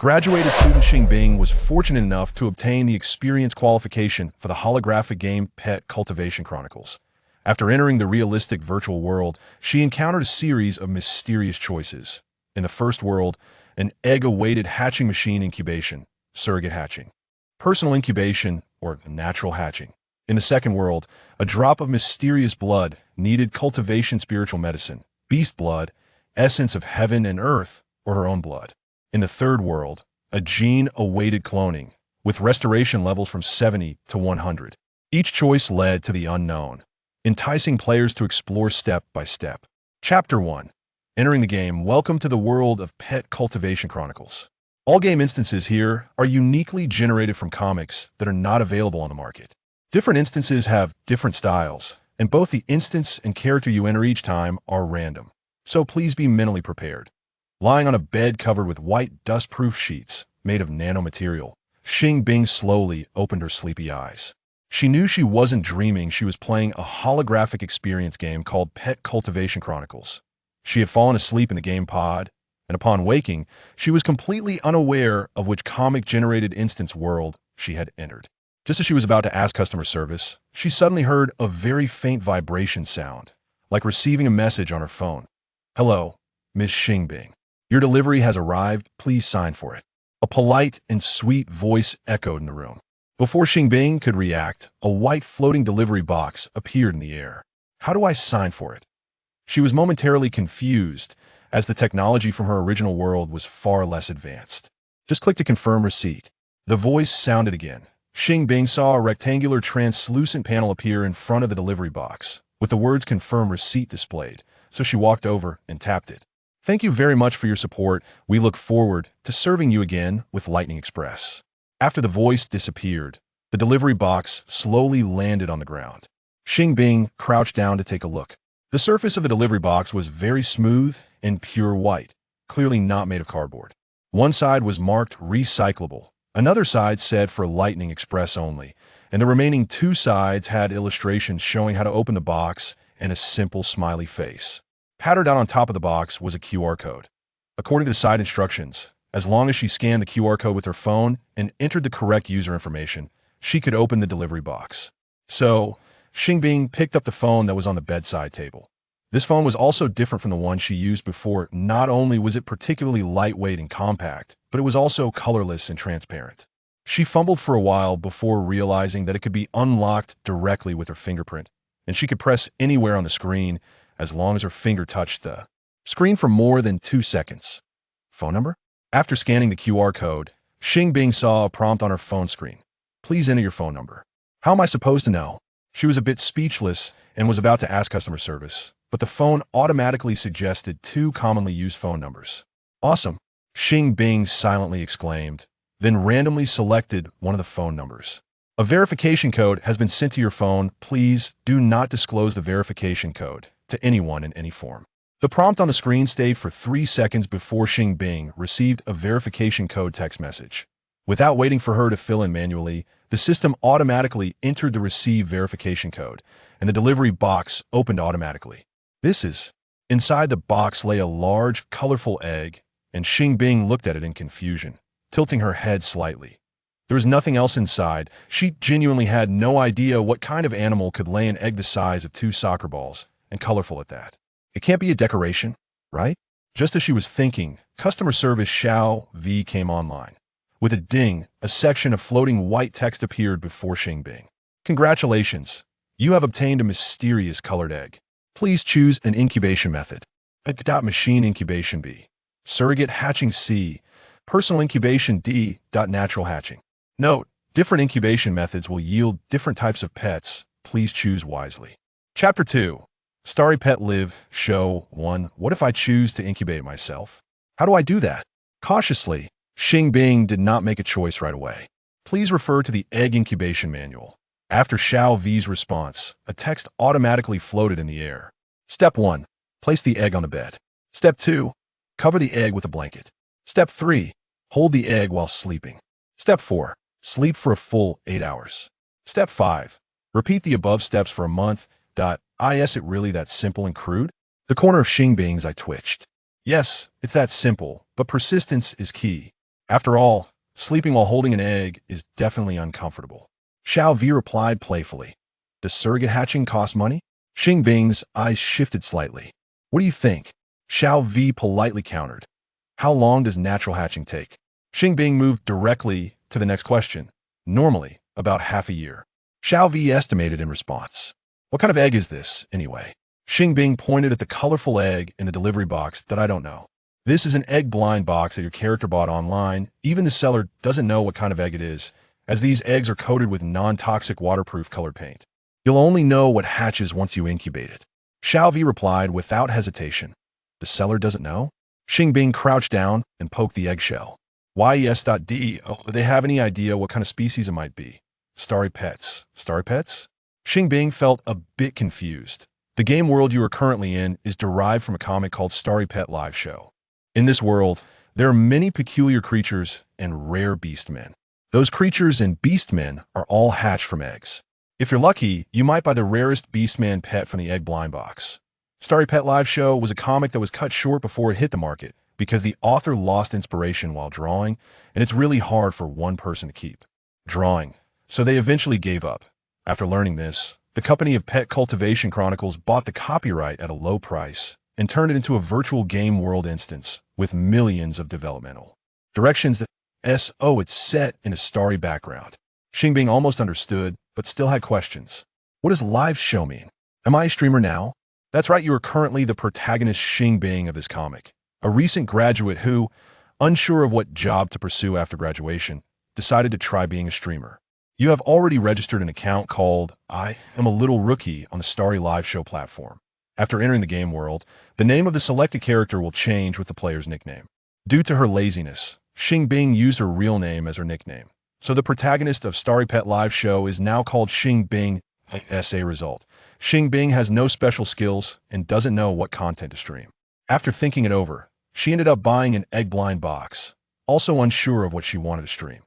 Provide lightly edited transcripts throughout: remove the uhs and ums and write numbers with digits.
Graduated student Xing Bing was fortunate enough to obtain the experience qualification for the holographic game Pet Cultivation Chronicles. After entering the realistic virtual world, she encountered a series of mysterious choices. In the first world, an egg-awaited hatching machine incubation, surrogate hatching. Personal incubation, or natural hatching. In the second world, a drop of mysterious blood, needed cultivation spiritual medicine, beast blood, essence of heaven and earth, or her own blood. In the third world, a gene-awaited cloning, with restoration levels from 70 to 100. Each choice led to the unknown, enticing players to explore step by step. Chapter 1. Entering the game, welcome to the world of Pet Cultivation Chronicles. All game instances here are uniquely generated from comics that are not available on the market. Different instances have different styles, and both the instance and character you enter each time are random. So please be mentally prepared. Lying on a bed covered with white dust-proof sheets made of nanomaterial, Xing Bing slowly opened her sleepy eyes. She knew she wasn't dreaming. She was playing a holographic experience game called Pet Cultivation Chronicles. She had fallen asleep in the game pod, and upon waking, she was completely unaware of which comic-generated instance world she had entered. Just as she was about to ask customer service, she suddenly heard a very faint vibration sound, like receiving a message on her phone. "Hello, Miss Xing Bing. Your delivery has arrived. Please sign for it." A polite and sweet voice echoed in the room. Before Xing Bing could react, a white floating delivery box appeared in the air. How do I sign for it? She was momentarily confused, as the technology from her original world was far less advanced. Just click to confirm receipt. The voice sounded again. Xing Bing saw a rectangular translucent panel appear in front of the delivery box, with the words confirm receipt displayed, so she walked over and tapped it. "Thank you very much for your support. We look forward to serving you again with Lightning Express." After the voice disappeared, the delivery box slowly landed on the ground. Xing Bing crouched down to take a look. The surface of the delivery box was very smooth and pure white, clearly not made of cardboard. One side was marked recyclable, another side said for Lightning Express only, and the remaining two sides had illustrations showing how to open the box and a simple smiley face. Patterned down on top of the box was a QR code. According to the side instructions, as long as she scanned the QR code with her phone and entered the correct user information, she could open the delivery box. So, Xing Bing picked up the phone that was on the bedside table. This phone was also different from the one she used before. Not only was it particularly lightweight and compact, but it was also colorless and transparent. She fumbled for a while before realizing that it could be unlocked directly with her fingerprint, and she could press anywhere on the screen as long as her finger touched the screen for more than 2 seconds. Phone number? After scanning the QR code, Xing Bing saw a prompt on her phone screen. "Please enter your phone number." How am I supposed to know? She was a bit speechless and was about to ask customer service, but the phone automatically suggested 2 commonly used phone numbers. "Awesome," Xing Bing silently exclaimed, then randomly selected one of the phone numbers. "A verification code has been sent to your phone. Please do not disclose the verification code to anyone in any form." The prompt on the screen stayed for 3 seconds before Xing Bing received a verification code text message. Without waiting for her to fill in manually, the system automatically entered the received verification code, and the delivery box opened automatically. Inside the box lay a large, colorful egg, and Xing Bing looked at it in confusion, tilting her head slightly. There was nothing else inside. She genuinely had no idea what kind of animal could lay an egg the size of 2 soccer balls, and colorful at that. It can't be a decoration, right? Just as she was thinking, customer service Xiao V came online. With a ding, a section of floating white text appeared before Xing Bing. "Congratulations! You have obtained a mysterious colored egg. Please choose an incubation method. Machine incubation B. Surrogate hatching C. Personal incubation D. Natural hatching. Note: different incubation methods will yield different types of pets. Please choose wisely." Chapter 2. Starry Pet Live, Show 1. What if I choose to incubate myself? How do I do that? Cautiously, Xing Bing did not make a choice right away. Please refer to the Egg Incubation Manual. After Xiao V's response, a text automatically floated in the air. Step 1. Place the egg on the bed. Step 2. Cover the egg with a blanket. Step 3. Hold the egg while sleeping. Step 4. Sleep for a full 8 hours. Step 5. Repeat the above steps for a month. Is it really that simple and crude? The corner of Xing Bing's eye twitched. Yes, it's that simple, but persistence is key. After all, sleeping while holding an egg is definitely uncomfortable. Xiao Vi replied playfully. Does surrogate hatching cost money? Xing Bing's eyes shifted slightly. What do you think? Xiao Vi politely countered. How long does natural hatching take? Xing Bing moved directly to the next question. Normally, about half a year. Xiao Vi estimated in response. What kind of egg is this, anyway? Xing Bing pointed at the colorful egg in the delivery box that I don't know. This is an egg blind box that your character bought online. Even the seller doesn't know what kind of egg it is, as these eggs are coated with non-toxic waterproof colored paint. You'll only know what hatches once you incubate it. Xiao Vi replied without hesitation. The seller doesn't know? Xing Bing crouched down and poked the eggshell. Yes.D. Oh, do they have any idea what kind of species it might be? Starry pets. Starry pets? Xing Bing felt a bit confused. The game world you are currently in is derived from a comic called Starry Pet Live Show. In this world, there are many peculiar creatures and rare beastmen. Those creatures and beastmen are all hatched from eggs. If you're lucky, you might buy the rarest beastman pet from the egg blind box. Starry Pet Live Show was a comic that was cut short before it hit the market because the author lost inspiration while drawing, and it's really hard for one person to keep drawing. So they eventually gave up. After learning this, the company of Pet Cultivation Chronicles bought the copyright at a low price and turned it into a virtual game world instance with millions of developmental directions that it's set in a starry background. Xing Bing almost understood, but still had questions. What does live show mean? Am I a streamer now? That's right, you are currently the protagonist Xing Bing of this comic, a recent graduate who, unsure of what job to pursue after graduation, decided to try being a streamer. You have already registered an account called I Am a Little Rookie on the Starry Live Show platform. After entering the game world, the name of the selected character will change with the player's nickname. Due to her laziness, Xing Bing used her real name as her nickname. So the protagonist of Starry Pet Live Show is now called Xing Bing. As a result, Xing Bing has no special skills and doesn't know what content to stream. After thinking it over, she ended up buying an egg blind box, also unsure of what she wanted to stream.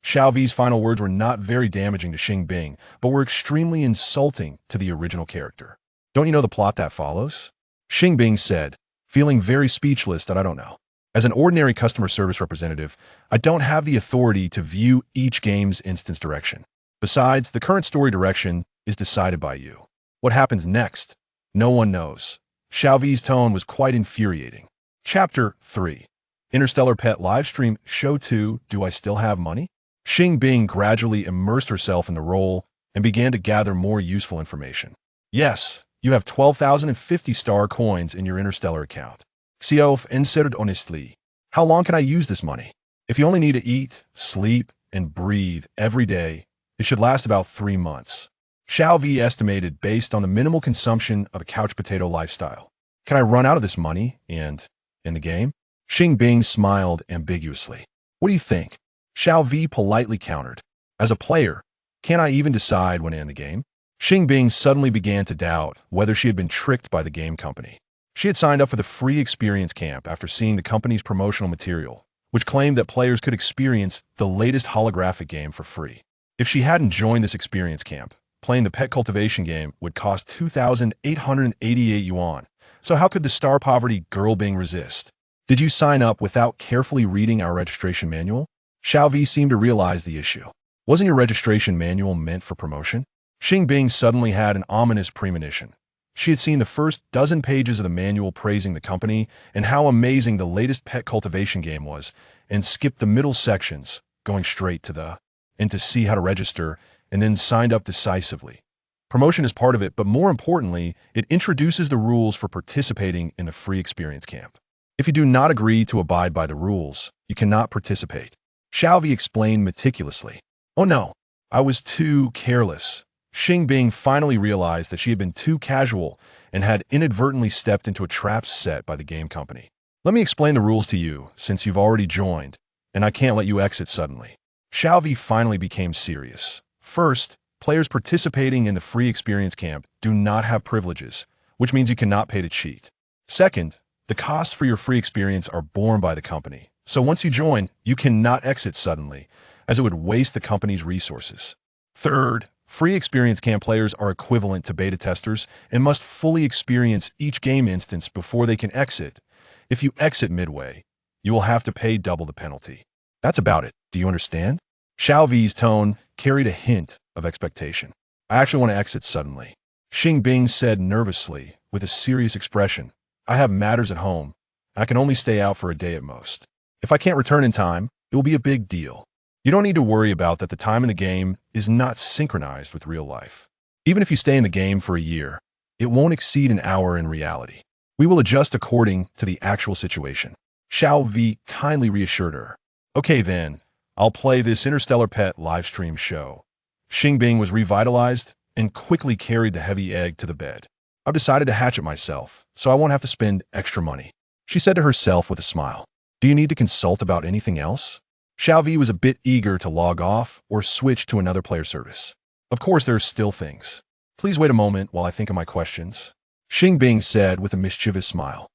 Xiao Vi's final words were not very damaging to Xing Bing, but were extremely insulting to the original character. Don't you know the plot that follows? Xing Bing said, feeling very speechless that I don't know. As an ordinary customer service representative, I don't have the authority to view each game's instance direction. Besides, the current story direction is decided by you. What happens next? No one knows. Xiao Vi's tone was quite infuriating. Chapter 3. Interstellar Pet Livestream Show 2. Do I Still Have Money? Xing Bing gradually immersed herself in the role and began to gather more useful information. Yes, you have 12,050 star coins in your Interstellar account. Xiao answered honestly. How long can I use this money? If you only need to eat, sleep, and breathe every day, it should last about 3 months. Xiao Vi estimated based on the minimal consumption of a couch potato lifestyle. Can I run out of this money and in the game? Xing Bing smiled ambiguously. What do you think? Xiao Vi politely countered. As a player, can't I even decide when to end the game? Xing Bing suddenly began to doubt whether she had been tricked by the game company. She had signed up for the free experience camp after seeing the company's promotional material, which claimed that players could experience the latest holographic game for free. If she hadn't joined this experience camp, playing the pet cultivation game would cost 2,888 yuan. So how could the star poverty girl Bing resist? Did you sign up without carefully reading our registration manual? Xiao Vi seemed to realize the issue. Wasn't your registration manual meant for promotion? Xing Bing suddenly had an ominous premonition. She had seen the first dozen pages of the manual praising the company and how amazing the latest pet cultivation game was, and skipped the middle sections, going straight to to see how to register, and then signed up decisively. Promotion is part of it, but more importantly, it introduces the rules for participating in the free experience camp. If you do not agree to abide by the rules, you cannot participate. Xiao Vi explained meticulously. Oh no, I was too careless. Xing Bing finally realized that she had been too casual and had inadvertently stepped into a trap set by the game company. Let me explain the rules to you, since you've already joined, and I can't let you exit suddenly. Xiao Vi finally became serious. First, players participating in the free experience camp do not have privileges, which means you cannot pay to cheat. Second, the costs for your free experience are borne by the company, so once you join, you cannot exit suddenly, as it would waste the company's resources. Third, free experience camp players are equivalent to beta testers and must fully experience each game instance before they can exit. If you exit midway, you will have to pay double the penalty. That's about it. Do you understand? Xiao Vi's tone carried a hint of expectation. I actually want to exit suddenly. Xing Bing said nervously, with a serious expression. I have matters at home, and I can only stay out for a day at most. If I can't return in time, it will be a big deal. You don't need to worry about that the time in the game is not synchronized with real life. Even if you stay in the game for a year, it won't exceed an hour in reality. We will adjust according to the actual situation. Xiao Vi kindly reassured her. Okay then, I'll play this Interstellar Pet livestream show. Xing Bing was revitalized and quickly carried the heavy egg to the bed. I've decided to hatch it myself, so I won't have to spend extra money, she said to herself with a smile. Do you need to consult about anything else? Xiao Vi was a bit eager to log off or switch to another player service. Of course, there are still things. Please wait a moment while I think of my questions, Xing Bing said with a mischievous smile.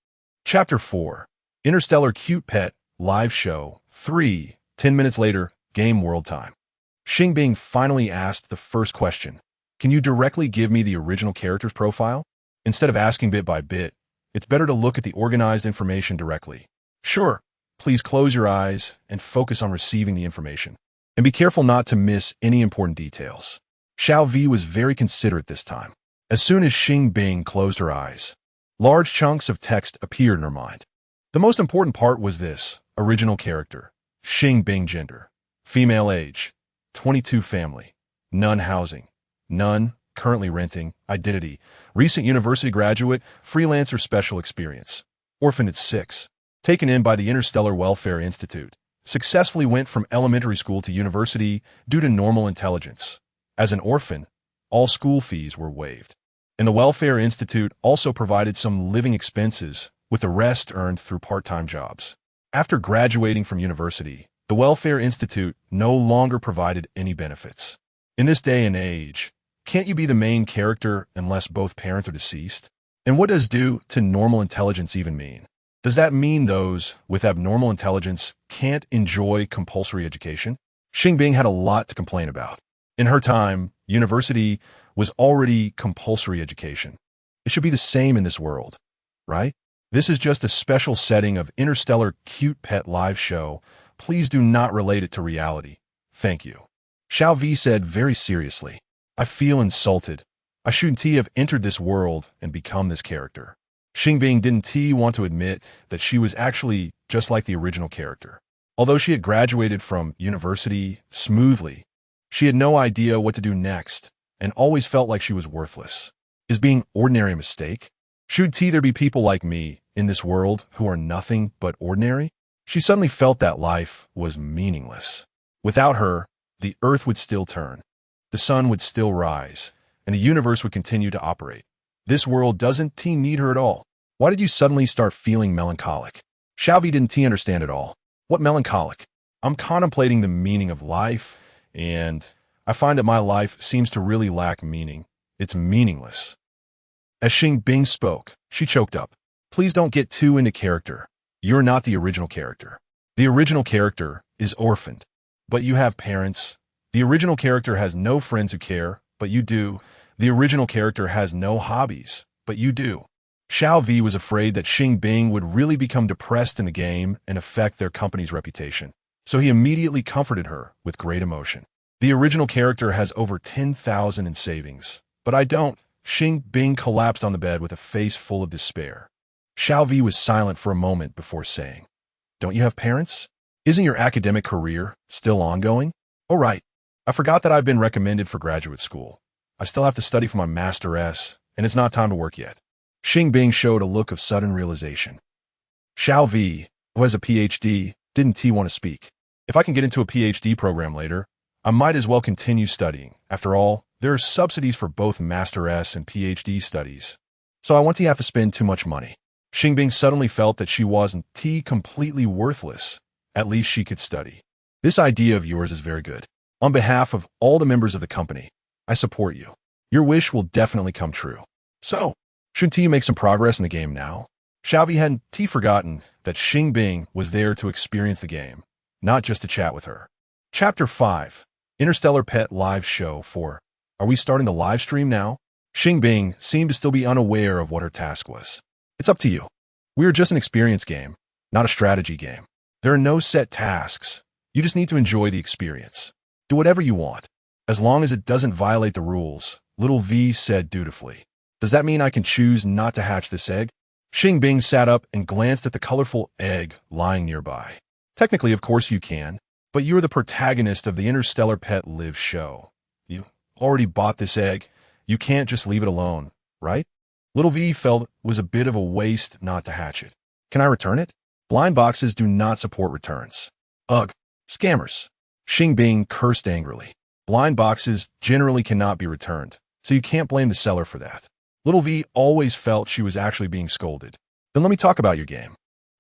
Chapter 4. Interstellar Cute Pet Live Show 3. 10 minutes later, Game World Time. Xing Bing finally asked the first question. Can you directly give me the original character's profile? Instead of asking bit by bit, it's better to look at the organized information directly. Sure. Please close your eyes and focus on receiving the information. And be careful not to miss any important details. Xiao Vi was very considerate this time. As soon as Xing Bing closed her eyes, large chunks of text appeared in her mind. The most important part was this: original character, Xing Bing gender, female age, 22 family, none housing, none, currently renting, identity, recent university graduate, freelancer special experience, orphan at 6, taken in by the Interstellar Welfare Institute, successfully went from elementary school to university due to normal intelligence. As an orphan, all school fees were waived. And the Welfare Institute also provided some living expenses, with the rest earned through part-time jobs. After graduating from university, the Welfare Institute no longer provided any benefits. In this day and age, can't you be the main character unless both parents are deceased? And what does due to normal intelligence even mean? Does that mean those with abnormal intelligence can't enjoy compulsory education? Xing Bing had a lot to complain about. In her time, university was already compulsory education. It should be the same in this world, right? This is just a special setting of Interstellar Cute Pet Live Show. Please do not relate it to reality. Thank you. Xiao Vi said very seriously. I feel insulted. I shouldn't have entered this world and become this character. Xing Bing didn't want to admit that she was actually just like the original character. Although she had graduated from university smoothly, she had no idea what to do next and always felt like she was worthless. Is being ordinary a mistake? Should there be people like me in this world who are nothing but ordinary? She suddenly felt that life was meaningless. Without her, the earth would still turn, the sun would still rise, and the universe would continue to operate. This world doesn't need her at all. Why did you suddenly start feeling melancholic? Xiao Vi didn't understand at all. What melancholic? I'm contemplating the meaning of life, and I find that my life seems to really lack meaning. It's meaningless. As Xing Bing spoke, she choked up. Please don't get too into character. You're not the original character. The original character is orphaned, but you have parents. The original character has no friends who care, but you do. The original character has no hobbies, but you do. Xiao Vi was afraid that Xing Bing would really become depressed in the game and affect their company's reputation, so he immediately comforted her with great emotion. The original character has over 10,000 in savings, but I don't. Xing Bing collapsed on the bed with a face full of despair. Xiao Vi was silent for a moment before saying, Don't you have parents? Isn't your academic career still ongoing? Oh, right. I forgot that I've been recommended for graduate school. I still have to study for my Master S, and it's not time to work yet. Xing Bing showed a look of sudden realization. Xiao Vi, who has a PhD, didn't want to speak. If I can get into a PhD program later, I might as well continue studying. After all, there are subsidies for both Master S and PhD studies, so I won't have to spend too much money. Xing Bing suddenly felt that she wasn't completely worthless. At least she could study. This idea of yours is very good. On behalf of all the members of the company, I support you. Your wish will definitely come true. So, shouldn't you make some progress in the game now? Xiao Vi hadn't forgotten that Xing Bing was there to experience the game, not just to chat with her. Chapter 5. Interstellar Pet Live Show 4. Are we starting the live stream now? Xing Bing seemed to still be unaware of what her task was. It's up to you. We are just an experience game, not a strategy game. There are no set tasks, You just need to enjoy the experience. Do whatever you want, as long as it doesn't violate the rules, little V said dutifully. Does that mean I can choose not to hatch this egg? Xing Bing sat up and glanced at the colorful egg lying nearby. Technically, of course you can, but you're the protagonist of the Interstellar Pet Live show. You already bought this egg. You can't just leave it alone, right? Little V felt it was a bit of a waste not to hatch it. Can I return it? Blind boxes do not support returns. Ugh, scammers. Xing Bing cursed angrily. Blind boxes generally cannot be returned, so you can't blame the seller for that. Little V always felt she was actually being scolded. Then let me talk about your game.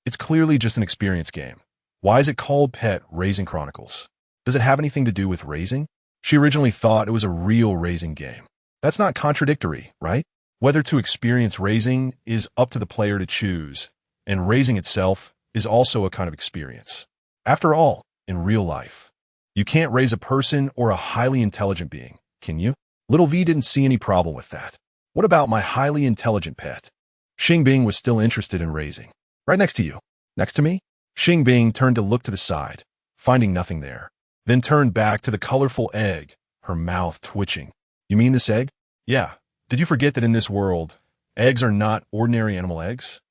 It's clearly just an experience game. Why is it called Pet Raising Chronicles? Does it have anything to do with raising? She originally thought it was a real raising game. That's not contradictory, right? Whether to experience raising is up to the player to choose, and raising itself is also a kind of experience. After all, in real life, you can't raise a person or a highly intelligent being, can you? Little V didn't see any problem with that. What about my highly intelligent pet? Xing Bing was still interested in raising. Right next to you. Next to me? Xing Bing turned to look to the side, finding nothing there, then turned back to the colorful egg, her mouth twitching. You mean this egg? Yeah. Did you forget that in this world, eggs are not ordinary animal eggs?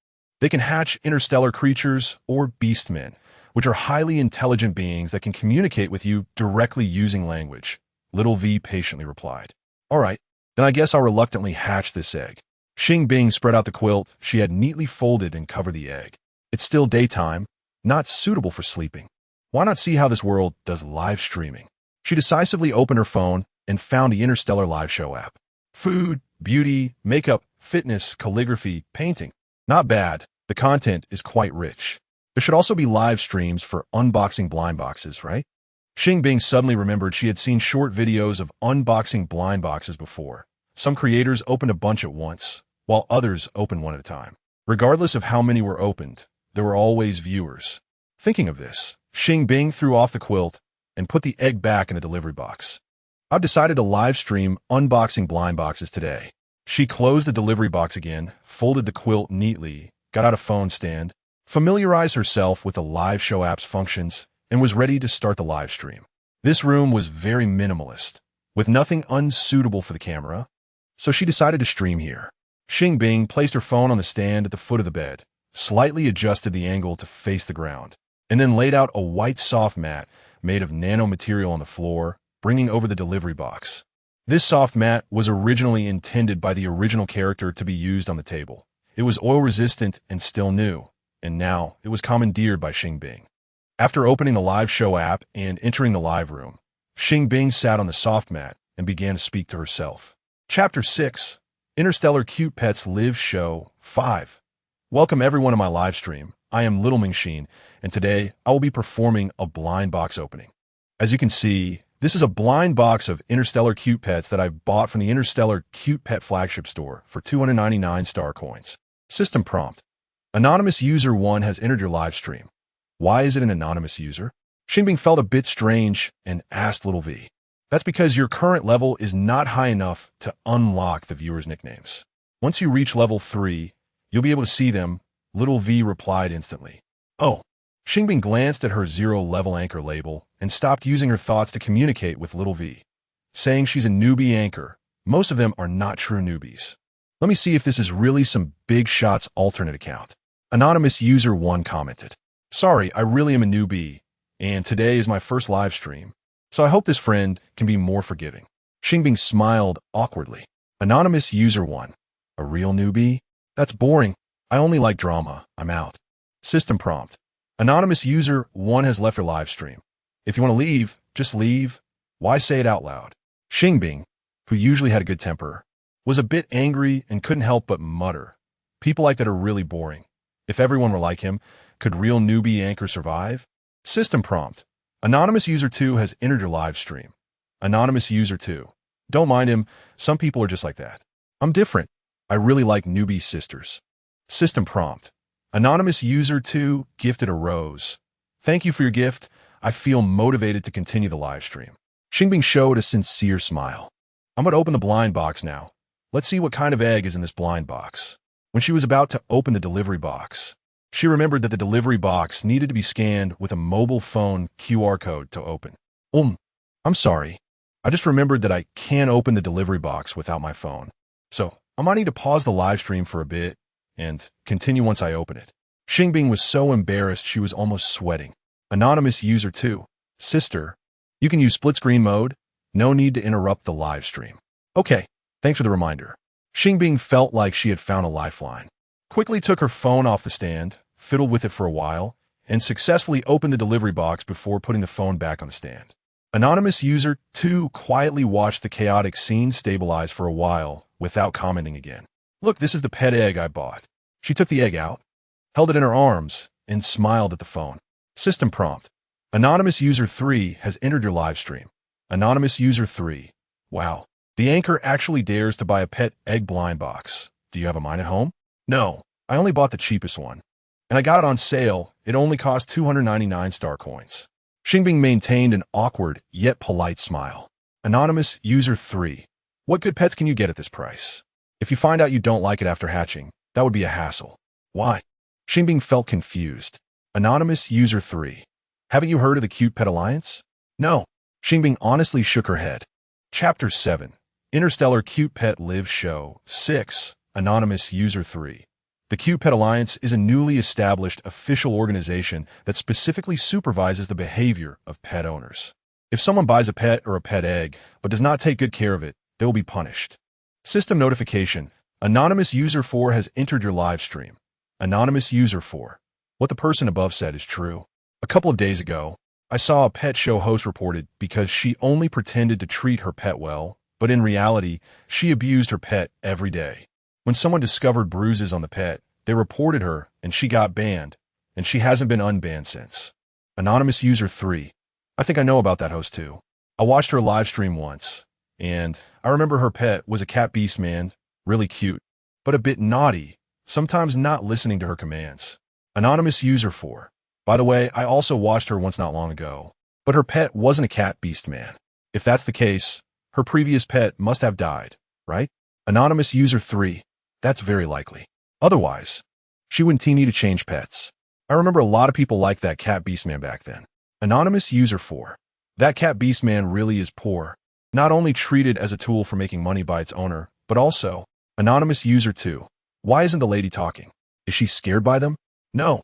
They can hatch interstellar creatures or beastmen, which are highly intelligent beings that can communicate with you directly using language. Little V patiently replied. All right, then I guess I'll reluctantly hatch this egg. Xing Bing spread out the quilt she had neatly folded and covered the egg. It's still daytime, not suitable for sleeping. Why not see how this world does live streaming? She decisively opened her phone and found the Interstellar Live Show app. Food, beauty, makeup, fitness, calligraphy, painting. Not bad. The content is quite rich. There should also be live streams for unboxing blind boxes, right? Xing Bing suddenly remembered she had seen short videos of unboxing blind boxes before. Some creators opened a bunch at once, while others opened one at a time. Regardless of how many were opened, there were always viewers. Thinking of this, Xing Bing threw off the quilt and put the egg back in the delivery box. I've decided to live stream unboxing blind boxes today. She closed the delivery box again, folded the quilt neatly, got out a phone stand, familiarized herself with the live show app's functions, and was ready to start the live stream. This room was very minimalist, with nothing unsuitable for the camera, so she decided to stream here. Xing Bing placed her phone on the stand at the foot of the bed, slightly adjusted the angle to face the ground, and then laid out a white soft mat made of nanomaterial on the floor, bringing over the delivery box. This soft mat was originally intended by the original character to be used on the table. It was oil-resistant and still new, and now it was commandeered by Xing Bing. After opening the live show app and entering the live room, Xing Bing sat on the soft mat and began to speak to herself. Chapter 6, Interstellar Cute Pets Live Show 5. Welcome everyone to my live stream. I am Little Mingxin, and today I will be performing a blind box opening. As you can see, this is a blind box of Interstellar Cute Pets that I bought from the Interstellar Cute Pet flagship store for 299 star coins. System prompt. Anonymous user 1 has entered your live stream. Why is it an anonymous user? Xing Bing felt a bit strange and asked Little V. That's because your current level is not high enough to unlock the viewers' nicknames. Once you reach level 3, you'll be able to see them, Little V replied instantly. Oh. Xing Bing glanced at her 0-level anchor label and stopped using her thoughts to communicate with Little V, saying she's a newbie anchor. Most of them are not true newbies. Let me see if this is really some Big Shot's alternate account. Anonymous user 1 commented. Sorry, I really am a newbie, and today is my first live stream, so I hope this friend can be more forgiving. Xing Bing smiled awkwardly. Anonymous user 1. A real newbie? That's boring. I only like drama. I'm out. System prompt. Anonymous user 1 has left her live stream. If you want to leave, just leave. Why say it out loud? Xing Bing, who usually had a good temper, was a bit angry and couldn't help but mutter. People like that are really boring. If everyone were like him, could real newbie anchor survive? System prompt. Anonymous user 2 has entered your live stream. Anonymous user 2. Don't mind him. Some people are just like that. I'm different. I really like newbie sisters. System prompt. Anonymous user 2 gifted a rose. Thank you for your gift. I feel motivated to continue the live stream. Xing Bing showed a sincere smile. I'm going to open the blind box now. Let's see what kind of egg is in this blind box. When she was about to open the delivery box, She remembered that the delivery box needed to be scanned with a mobile phone QR code to open. I'm sorry. I just remembered that I can't open the delivery box without my phone. So I might need to pause the live stream for a bit and continue once I open it. Xing Bing was so embarrassed she was almost sweating. Anonymous user 2. Sister, you can use split screen mode. No need to interrupt the live stream. Okay, thanks for the reminder. Xing Bing felt like she had found a lifeline. Quickly took her phone off the stand, fiddled with it for a while, and successfully opened the delivery box before putting the phone back on the stand. Anonymous user 2 quietly watched the chaotic scene stabilize for a while without commenting again. Look, this is the pet egg I bought. She took the egg out, held it in her arms, and smiled at the phone. System prompt. Anonymous user 3 has entered your live stream. Anonymous user 3. Wow. The anchor actually dares to buy a pet egg blind box. Do you have a mine at home? No, I only bought the cheapest one. And I got it on sale. It only cost 299 star coins. Xing Bing maintained an awkward yet polite smile. Anonymous user 3. What good pets can you get at this price? If you find out you don't like it after hatching, that would be a hassle. Why? Xing Bing felt confused. Anonymous user 3. Haven't you heard of the Cute Pet Alliance? No. Xing Bing honestly shook her head. Chapter 7. Interstellar Cute Pet Live Show 6. Anonymous user 3. The Cute Pet Alliance is a newly established official organization that specifically supervises the behavior of pet owners. If someone buys a pet or a pet egg but does not take good care of it, they will be punished. System notification. Anonymous user 4 has entered your live stream. Anonymous user 4. What the person above said is true. A couple of days ago, I saw a pet show host reported because she only pretended to treat her pet well, but in reality, she abused her pet every day. When someone discovered bruises on the pet, they reported her and she got banned, and she hasn't been unbanned since. Anonymous user 3. I think I know about that host too. I watched her live stream once, and I remember her pet was a cat beast man, really cute, but a bit naughty, sometimes not listening to her commands. Anonymous user 4. By the way, I also watched her once not long ago, but her pet wasn't a cat beast man. If that's the case, her previous pet must have died, right? Anonymous user 3. That's very likely. Otherwise, she wouldn't need to change pets. I remember a lot of people liked that cat beast man back then. Anonymous user 4. That cat beast man really is poor. Not only treated as a tool for making money by its owner, but also, Anonymous user 2. Why isn't the lady talking? Is she scared by them? No.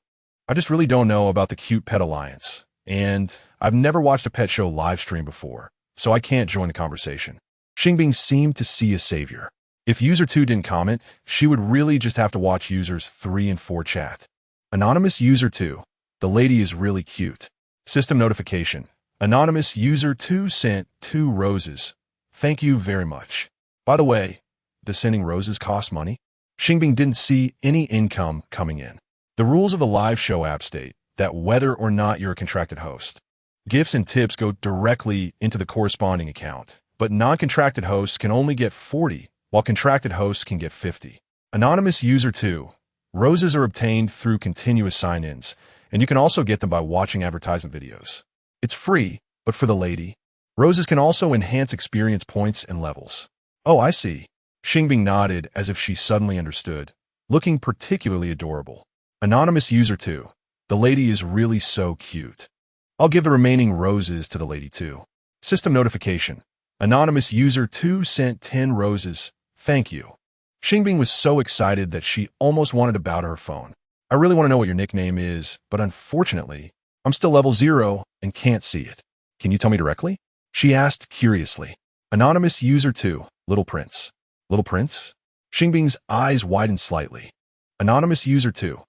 I just really don't know about the Cute Pet Alliance, and I've never watched a pet show live stream before, so I can't join the conversation. Xing Bing seemed to see a savior. If user 2 didn't comment, she would really just have to watch users 3 and 4 chat. Anonymous user 2. The lady is really cute. System notification. Anonymous user 2 sent 2 roses. Thank you very much. By the way, does sending roses cost money? Xing Bing didn't see any income coming in. The rules of the live show app state that whether or not you're a contracted host, gifts and tips go directly into the corresponding account, but non-contracted hosts can only get 40, while contracted hosts can get 50. Anonymous user 2. Roses are obtained through continuous sign-ins, and you can also get them by watching advertisement videos. It's free, but for the lady, roses can also enhance experience points and levels. Oh, I see. Xing Bing nodded as if she suddenly understood, looking particularly adorable. Anonymous user 2. The lady is really so cute. I'll give the remaining roses to the lady too. System notification. Anonymous user 2 sent 10 roses. Thank you. Xing Bing was so excited that she almost wanted to bow to her phone. I really want to know what your nickname is, but unfortunately, I'm still level 0 and can't see it. Can you tell me directly? She asked curiously. Anonymous user 2. Little Prince. Little Prince? Xing Bing's eyes widened slightly. Anonymous user 2.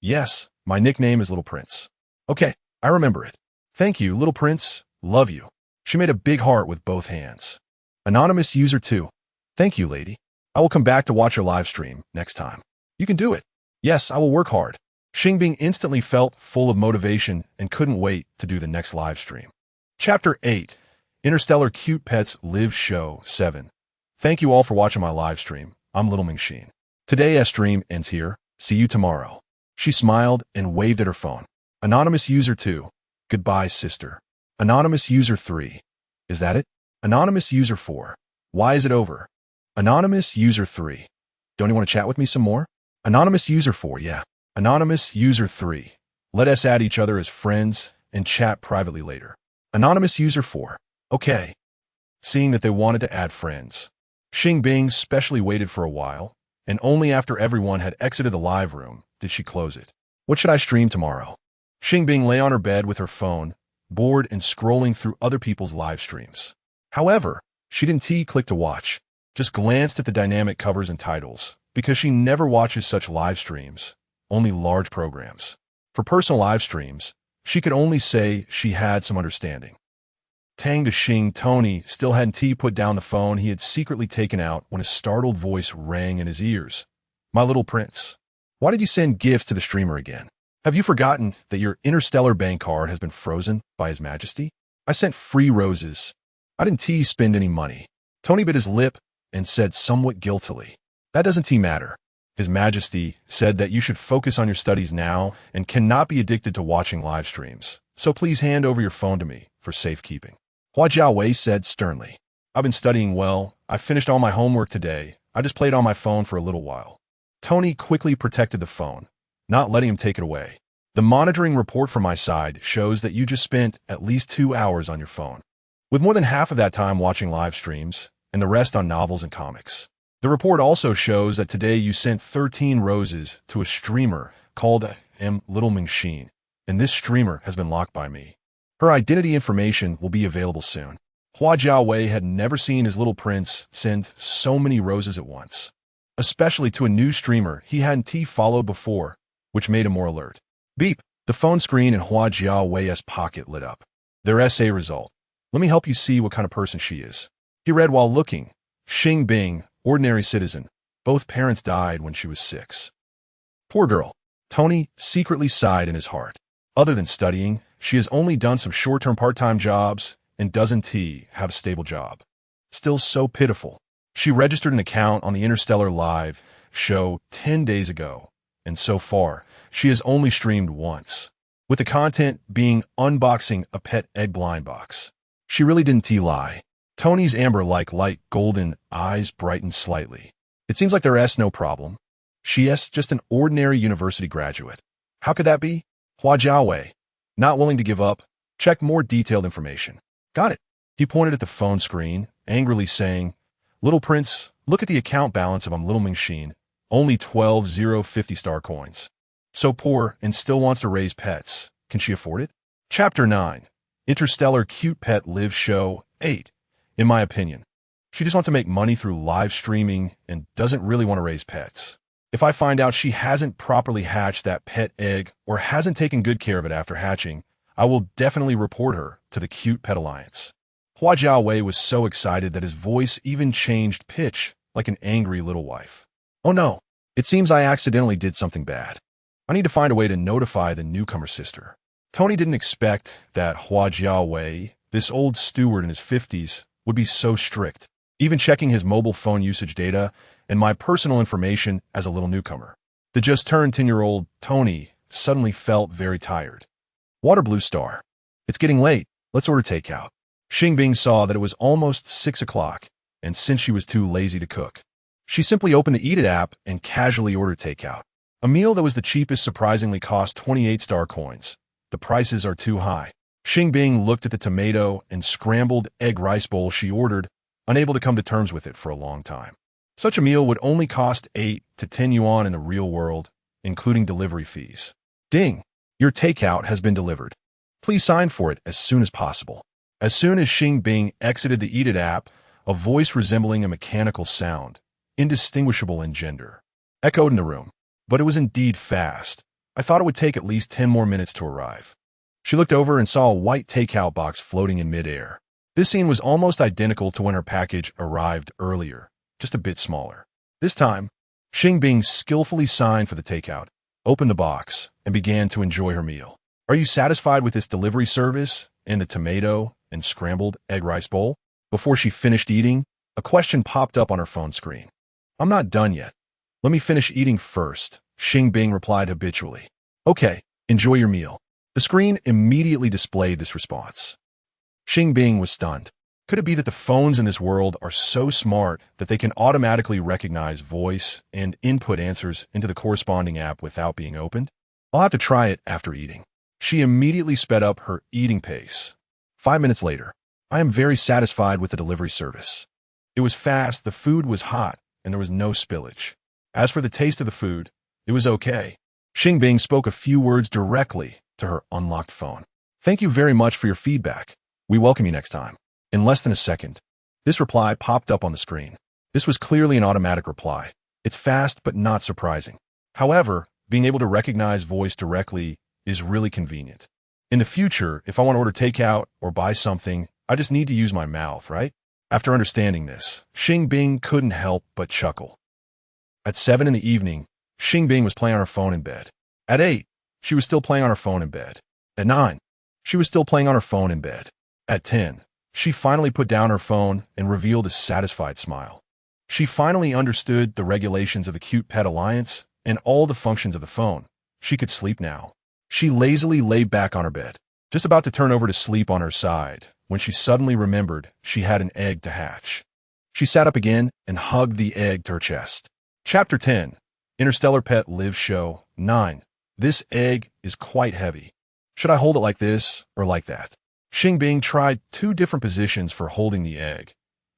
Yes, my nickname is Little Prince. Okay, I remember it. Thank you, Little Prince. Love you. She made a big heart with both hands. Anonymous user 2. Thank you, lady. I will come back to watch your live stream next time. You can do it. Yes, I will work hard. Xing Bing instantly felt full of motivation and couldn't wait to do the next live stream. Chapter 8. Interstellar Cute Pets Live Show 7. Thank you all for watching my live stream. I'm Little Mingxin. Today's stream ends here. See you tomorrow. She smiled and waved at her phone. Anonymous user 2. Goodbye, sister. Anonymous user 3. Is that it? Anonymous user 4. Why is it over? Anonymous user 3. Don't you want to chat with me some more? Anonymous user 4. Yeah. Anonymous User 3. Let us add each other as friends and chat privately later. Anonymous User 4. Okay. Seeing that they wanted to add friends, Xing Bing specially waited for a while, and only after everyone had exited the live room did she close it. What should I stream tomorrow? Xing Bing lay on her bed with her phone, bored and scrolling through other people's live streams. However, she didn't click to watch, just glanced at the dynamic covers and titles, because she never watches such live streams, only large programs. For personal live streams, she could only say she had some understanding. Tang to Xing, Tony still hadn't put down the phone he had secretly taken out when a startled voice rang in his ears. My little prince, why did you send gifts to the streamer again? Have you forgotten that your interstellar bank card has been frozen by His Majesty? I sent free roses. I didn't spend any money. Tony bit his lip and said somewhat guiltily, that doesn't matter. His Majesty said that you should focus on your studies now and cannot be addicted to watching live streams. So please hand over your phone to me for safekeeping. Hua Jiawei said sternly. I've been studying well. I finished all my homework today. I just played on my phone for a little while. Tony quickly protected the phone, not letting him take it away. The monitoring report from my side shows that you just spent at least 2 hours on your phone, with more than half of that time watching live streams and the rest on novels and comics. The report also shows that today you sent 13 roses to a streamer called Little Ming, and this streamer has been locked by me. Her identity information will be available soon. Hua Jiawei had never seen his little prince send so many roses at once, especially to a new streamer he hadn't followed before, which made him more alert. Beep! The phone screen in Hua Jiawei's pocket lit up. Their essay result. Let me help you see what kind of person she is. He read while looking. Xing Bing, ordinary citizen. Both parents died when she was 6. Poor girl. Tony secretly sighed in his heart. Other than studying, she has only done some short-term part-time jobs and doesn't have a stable job. Still so pitiful. She registered an account on the Interstellar Live show 10 days ago, and so far, she has only streamed once, with the content being unboxing a pet egg blind box. She really didn't lie. Tony's amber-like light golden eyes brightened slightly. It seems like there's no problem. She is just an ordinary university graduate. How could that be? Hua Jiawei, not willing to give up, checked more detailed information. Got it. He pointed at the phone screen, angrily saying, Little Prince, look at the account balance of Little Ming, only 50 star coins. So poor and still wants to raise pets. Can she afford it? Chapter 9. Interstellar Cute Pet Live Show 8. In my opinion, she just wants to make money through live streaming and doesn't really want to raise pets. If I find out she hasn't properly hatched that pet egg or hasn't taken good care of it after hatching, I will definitely report her to the Cute Pet Alliance. Hua Jiawei was so excited that his voice even changed pitch like an angry little wife. Oh no, it seems I accidentally did something bad. I need to find a way to notify the newcomer sister. Tony didn't expect that Hua Jiawei, this old steward in his 50s, would be so strict, even checking his mobile phone usage data and my personal information as a little newcomer. The just-turned 10-year-old Tony suddenly felt very tired. Water Blue Star. It's getting late. Let's order takeout. Xing Bing saw that it was almost 6 o'clock, and since she was too lazy to cook, she simply opened the Eat It app and casually ordered takeout. A meal that was the cheapest surprisingly cost 28 star coins. The prices are too high. Xing Bing looked at the tomato and scrambled egg rice bowl she ordered, unable to come to terms with it for a long time. Such a meal would only cost 8 to 10 yuan in the real world, including delivery fees. Ding! Your takeout has been delivered. Please sign for it as soon as possible. As soon as Xing Bing exited the Eat It app, a voice resembling a mechanical sound, indistinguishable in gender, echoed in the room. But it was indeed fast. I thought it would take at least 10 more minutes to arrive. She looked over and saw a white takeout box floating in midair. This scene was almost identical to when her package arrived earlier, just a bit smaller. This time, Xing Bing skillfully signed for the takeout, opened the box, and began to enjoy her meal. Are you satisfied with this delivery service and the tomato and scrambled egg rice bowl? Before she finished eating, a question popped up on her phone screen. I'm not done yet. Let me finish eating first, Xing Bing replied habitually. Okay, enjoy your meal. The screen immediately displayed this response. Xing Bing was stunned. Could it be that the phones in this world are so smart that they can automatically recognize voice and input answers into the corresponding app without being opened? I'll have to try it after eating. She immediately sped up her eating pace. 5 minutes later, I am very satisfied with the delivery service. It was fast, the food was hot, and there was no spillage. As for the taste of the food, it was okay. Xing Bing spoke a few words directly to her unlocked phone. Thank you very much for your feedback. We welcome you next time. In less than a second, this reply popped up on the screen. This was clearly an automatic reply. It's fast, but not surprising. However, being able to recognize voice directly is really convenient. In the future, if I want to order takeout or buy something, I just need to use my mouth, right? After understanding this, Xing Bing couldn't help but chuckle. At 7 in the evening, Xing Bing was playing on her phone in bed. At 8, she was still playing on her phone in bed. At 9, she was still playing on her phone in bed. At 10, she finally put down her phone and revealed a satisfied smile. She finally understood the regulations of the Cute Pet Alliance and all the functions of the phone. She could sleep now. She lazily lay back on her bed, just about to turn over to sleep on her side, when she suddenly remembered she had an egg to hatch. She sat up again and hugged the egg to her chest. Chapter 10, Interstellar Pet Live Show 9. This egg is quite heavy. Should I hold it like this or like that? Xing Bing tried 2 different positions for holding the egg.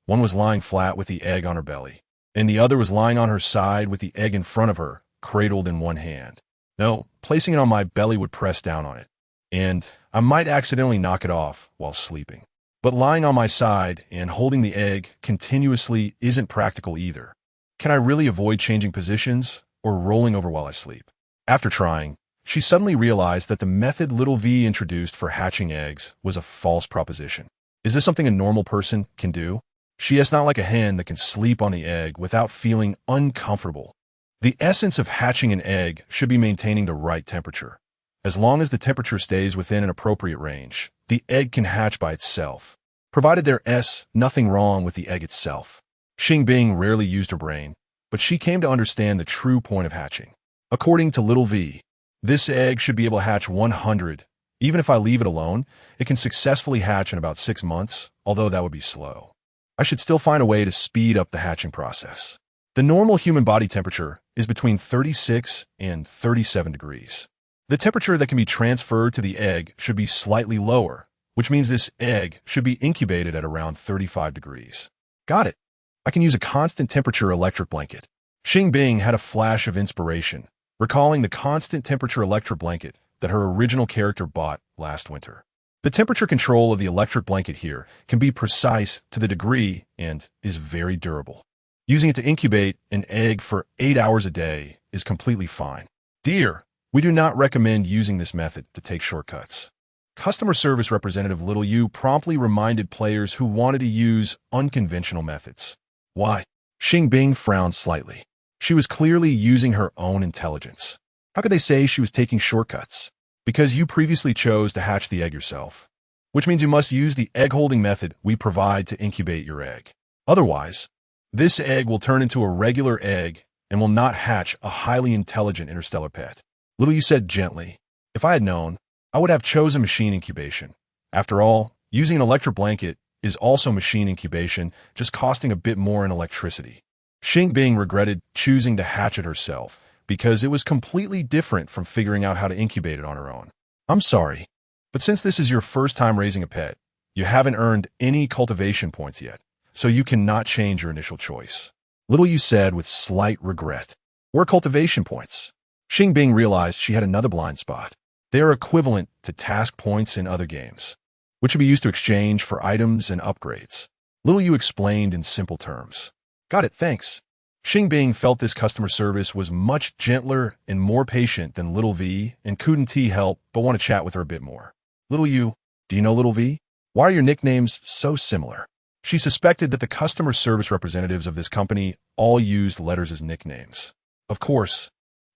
One was lying flat with the egg on her belly, and the other was lying on her side with the egg in front of her, cradled in one hand. No, placing it on my belly would press down on it, and I might accidentally knock it off while sleeping. But lying on my side and holding the egg continuously isn't practical either. Can I really avoid changing positions or rolling over while I sleep? After trying, she suddenly realized that the method little V introduced for hatching eggs was a false proposition. Is this something a normal person can do? She is not like a hen that can sleep on the egg without feeling uncomfortable. The essence of hatching an egg should be maintaining the right temperature. As long as the temperature stays within an appropriate range, the egg can hatch by itself, provided there is nothing wrong with the egg itself. Xing Bing rarely used her brain, but she came to understand the true point of hatching. According to little V, this egg should be able to hatch 100. Even if I leave it alone, it can successfully hatch in about 6 months, although that would be slow. I should still find a way to speed up the hatching process. The normal human body temperature is between 36 and 37 degrees. The temperature that can be transferred to the egg should be slightly lower, which means this egg should be incubated at around 35 degrees. Got it. I can use a constant temperature electric blanket. Xing Bing had a flash of inspiration, recalling the constant temperature electric blanket that her original character bought last winter. The temperature control of the electric blanket here can be precise to the degree and is very durable. Using it to incubate an egg for 8 hours a day is completely fine. Dear, we do not recommend using this method to take shortcuts. Customer service representative Little U promptly reminded players who wanted to use unconventional methods. Why? Xing Bing frowned slightly. She was clearly using her own intelligence. How could they say she was taking shortcuts? Because you previously chose to hatch the egg yourself, which means you must use the egg-holding method we provide to incubate your egg. Otherwise, this egg will turn into a regular egg and will not hatch a highly intelligent interstellar pet. Little U said gently, if I had known, I would have chosen machine incubation. After all, using an electric blanket is also machine incubation, just costing a bit more in electricity. Xing Bing regretted choosing to hatch it herself because it was completely different from figuring out how to incubate it on her own. I'm sorry, but since this is your first time raising a pet, you haven't earned any cultivation points yet, so you cannot change your initial choice. Little U said with slight regret. Where cultivation points? Xing Bing realized she had another blind spot. They are equivalent to task points in other games, which would be used to exchange for items and upgrades. Little U explained in simple terms. Got it, thanks. Xing Bing felt this customer service was much gentler and more patient than Little V and couldn't help but want to chat with her a bit more. Little U, do you know Little V? Why are your nicknames so similar? She suspected that the customer service representatives of this company all used letters as nicknames. Of course,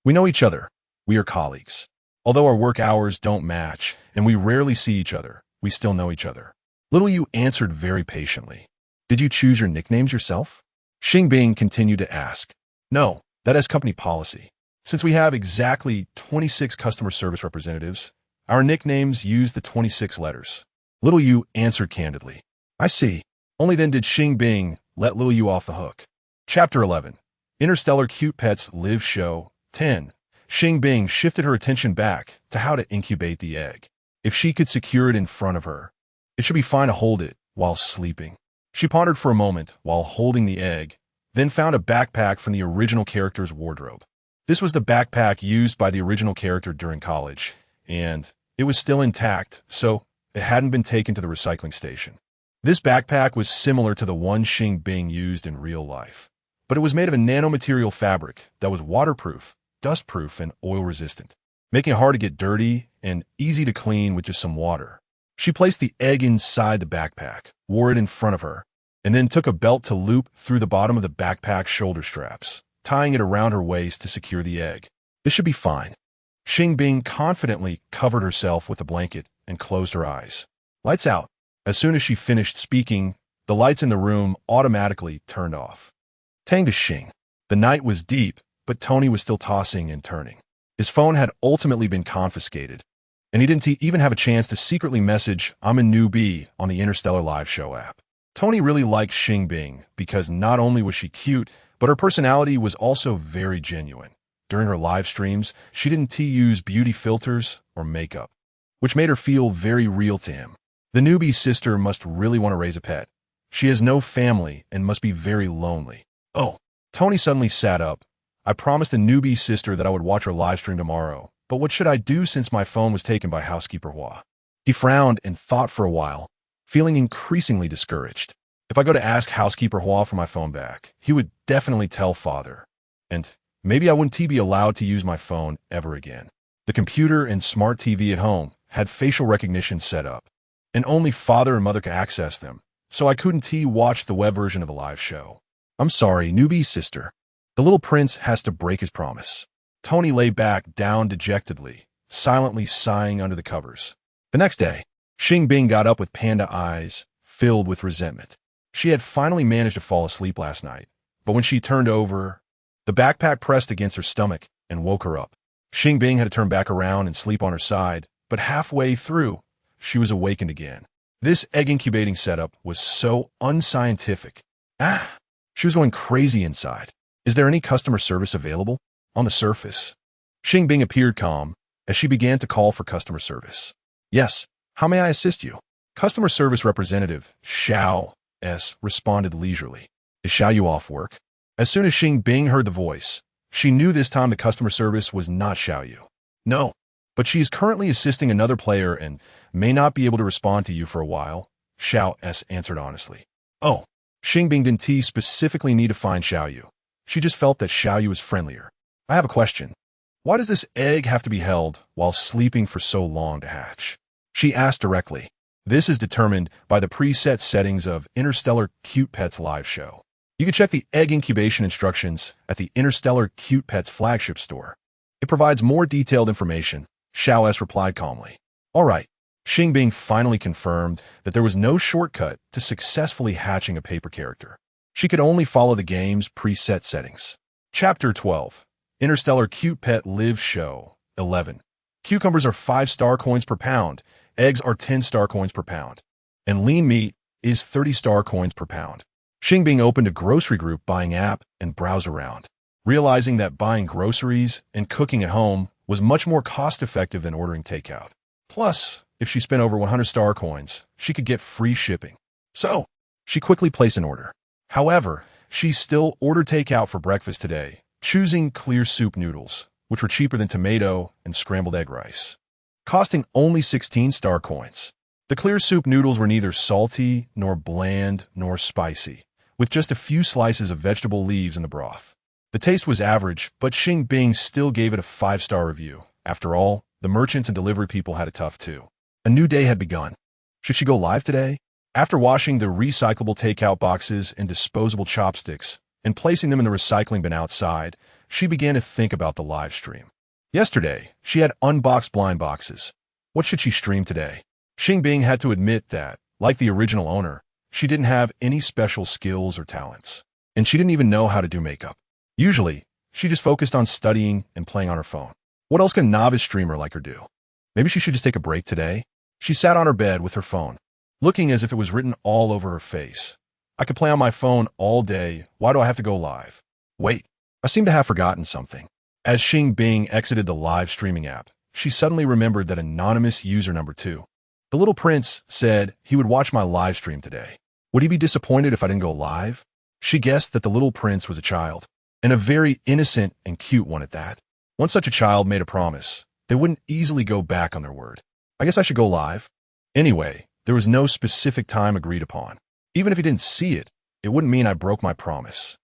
we know each other. We are colleagues. Although our work hours don't match and we rarely see each other, we still know each other. Little U answered very patiently. Did you choose your nicknames yourself? Xing Bing continued to ask. No, that is company policy. Since we have exactly 26 customer service representatives, our nicknames use the 26 letters. Little U answered candidly. I see. Only then did Xing Bing let Lil Yu off the hook. Chapter 11. Interstellar Cute Pets Live Show 10. Xing Bing shifted her attention back to how to incubate the egg. If she could secure it in front of her, it should be fine to hold it while sleeping. She pondered for a moment while holding the egg, then found a backpack from the original character's wardrobe. This was the backpack used by the original character during college, and it was still intact, so it hadn't been taken to the recycling station. This backpack was similar to the one Xing Bing used in real life, but it was made of a nanomaterial fabric that was waterproof, dustproof, and oil-resistant, making it hard to get dirty and easy to clean with just some water. She placed the egg inside the backpack, wore it in front of her, and then took a belt to loop through the bottom of the backpack's shoulder straps, tying it around her waist to secure the egg. This should be fine. Xing Bing confidently covered herself with a blanket and closed her eyes. Lights out. As soon as she finished speaking, the lights in the room automatically turned off. Tang to Xing. The night was deep, but Tony was still tossing and turning. His phone had ultimately been confiscated, and he didn't even have a chance to secretly message "I'm a newbie" on the Interstellar Live Show app. Tony really liked Xing Bing because not only was she cute, but her personality was also very genuine. During her live streams, she didn't use beauty filters or makeup, which made her feel very real to him. The newbie sister must really want to raise a pet. She has no family and must be very lonely. Oh, Tony suddenly sat up. I promised the newbie sister that I would watch her live stream tomorrow, but what should I do since my phone was taken by housekeeper.One? He frowned and thought for a while, feeling increasingly discouraged. If I go to ask housekeeper.One for my phone back, he would definitely tell father. And maybe I wouldn't be allowed to use my phone ever again. The computer and smart TV at home had facial recognition set up, and only father and mother could access them, so I couldn't watch the web version of the live show. I'm sorry, newbie sister. The little prince has to break his promise. Tony lay back down dejectedly, silently sighing under the covers. The next day, Xing Bing got up with panda eyes filled with resentment. She had finally managed to fall asleep last night, but when she turned over, the backpack pressed against her stomach and woke her up. Xing Bing had to turn back around and sleep on her side, but halfway through, she was awakened again. This egg incubating setup was so unscientific. She was going crazy inside. Is there any customer service available? On the surface, Xing Bing appeared calm as she began to call for customer service. Yes, how may I assist you? Customer service representative Xiao S. responded leisurely. Is Xiao Yu off work? As soon as Xing Bing heard the voice, she knew this time the customer service was not Xiao Yu. No, but she is currently assisting another player and may not be able to respond to you for a while, Xiao S. answered honestly. Oh, Xing Bing didn't specifically need to find Xiao Yu. She just felt that Xiao Yu was friendlier. I have a question. Why does this egg have to be held while sleeping for so long to hatch? She asked directly. This is determined by the preset settings of Interstellar Cute Pets Live Show. You can check the egg incubation instructions at the Interstellar Cute Pets flagship store. It provides more detailed information, Xiao S replied calmly. All right. Xing Bing finally confirmed that there was no shortcut to successfully hatching a paper character. She could only follow the game's preset settings. Chapter 12. Interstellar Cute Pet Live Show 11. Cucumbers are 5-star coins per pound, eggs are 10-star coins per pound, and lean meat is 30-star coins per pound. Xing Bing opened a grocery group buying app and browsed around, realizing that buying groceries and cooking at home was much more cost-effective than ordering takeout. Plus, if she spent over 100 star coins, she could get free shipping. So, she quickly placed an order. However, she still ordered takeout for breakfast today, choosing clear soup noodles, which were cheaper than tomato and scrambled egg rice, costing only 16 star coins. The clear soup noodles were neither salty, nor bland, nor spicy, with just a few slices of vegetable leaves in the broth. The taste was average, but Xing Bing still gave it a 5-star review. After all, the merchants and delivery people had it tough too. A new day had begun. Should she go live today? After washing the recyclable takeout boxes and disposable chopsticks and placing them in the recycling bin outside, she began to think about the live stream. Yesterday, she had unboxed blind boxes. What should she stream today? Xing Bing had to admit that, like the original owner, she didn't have any special skills or talents, and she didn't even know how to do makeup. Usually, she just focused on studying and playing on her phone. What else can a novice streamer like her do? Maybe she should just take a break today? She sat on her bed with her phone, looking as if it was written all over her face. I could play on my phone all day. Why do I have to go live? Wait, I seem to have forgotten something. As Xing Bing exited the live streaming app, she suddenly remembered that anonymous user number 2. The little prince said he would watch my live stream today. Would he be disappointed if I didn't go live? She guessed that the little prince was a child, and a very innocent and cute one at that. Once such a child made a promise, they wouldn't easily go back on their word. I guess I should go live. Anyway, there was no specific time agreed upon. Even if he didn't see it, it wouldn't mean I broke my promise.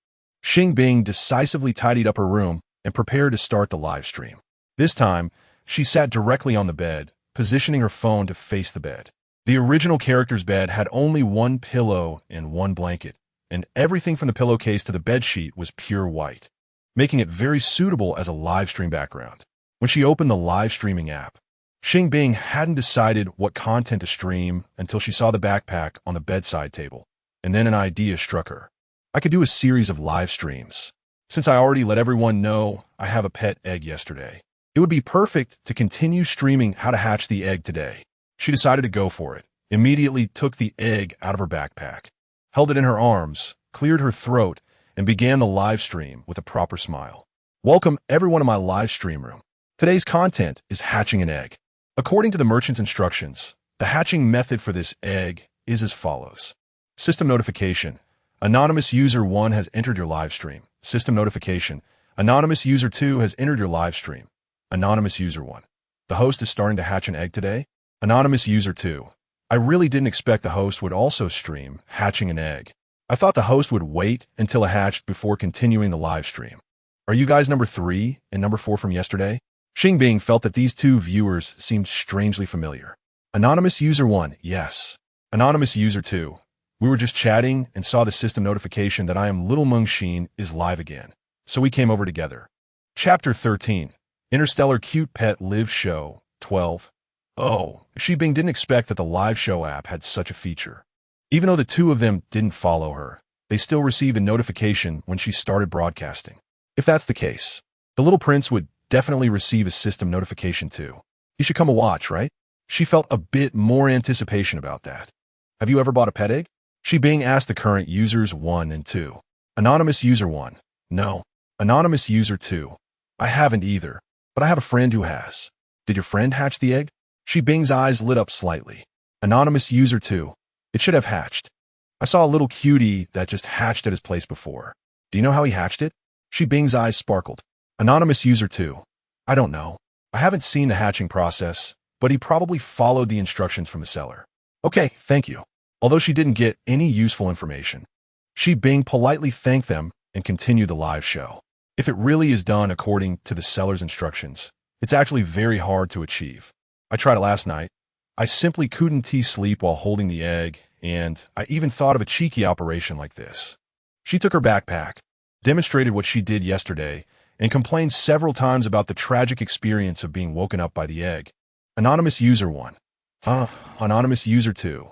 Xing Bing decisively tidied up her room and prepared to start the live stream. This time, she sat directly on the bed, positioning her phone to face the bed. The original character's bed had only one pillow and one blanket, and everything from the pillowcase to the bedsheet was pure white, making it very suitable as a live stream background. When she opened the live streaming app, Xing Bing hadn't decided what content to stream until she saw the backpack on the bedside table, and then an idea struck her. I could do a series of live streams. Since I already let everyone know I have a pet egg yesterday, it would be perfect to continue streaming how to hatch the egg today. She decided to go for it, immediately took the egg out of her backpack, held it in her arms, cleared her throat, and began the live stream with a proper smile. Welcome everyone to my live stream room. Today's content is hatching an egg. According to the merchant's instructions, the hatching method for this egg is as follows. System notification. Anonymous user 1 has entered your live stream. System notification. Anonymous user 2 has entered your live stream. Anonymous user 1. The host is starting to hatch an egg today. Anonymous user 2. I really didn't expect the host would also stream hatching an egg. I thought the host would wait until it hatched before continuing the live stream. Are you guys number 3 and number 4 from yesterday? Xing Bing felt that these two viewers seemed strangely familiar. Anonymous user 1, yes. Anonymous user 2. We were just chatting and saw the system notification that I am Little Mengxin is live again, so we came over together. Chapter 13. Interstellar Cute Pet Live Show 12. Oh, Xing Bing didn't expect that the live show app had such a feature. Even though the two of them didn't follow her, they still received a notification when she started broadcasting. If that's the case, the little prince would definitely receive a system notification too. You should come and watch, right? She felt a bit more anticipation about that. Have you ever bought a pet egg? Xing Bing asked the current users 1 and 2. Anonymous user 1. No. Anonymous user 2. I haven't either, but I have a friend who has. Did your friend hatch the egg? Xing Bing's eyes lit up slightly. Anonymous user 2. It should have hatched. I saw a little cutie that just hatched at his place before. Do you know how he hatched it? Xing Bing's eyes sparkled. Anonymous user 2. I don't know. I haven't seen the hatching process, but he probably followed the instructions from the seller. Okay, thank you. Although she didn't get any useful information, Xing Bing politely thanked them and continued the live show. If it really is done according to the seller's instructions, it's actually very hard to achieve. I tried it last night. I simply couldn't sleep while holding the egg, and I even thought of a cheeky operation like this. She took her backpack, demonstrated what she did yesterday, and complained several times about the tragic experience of being woken up by the egg. Anonymous user 1. Anonymous user 2.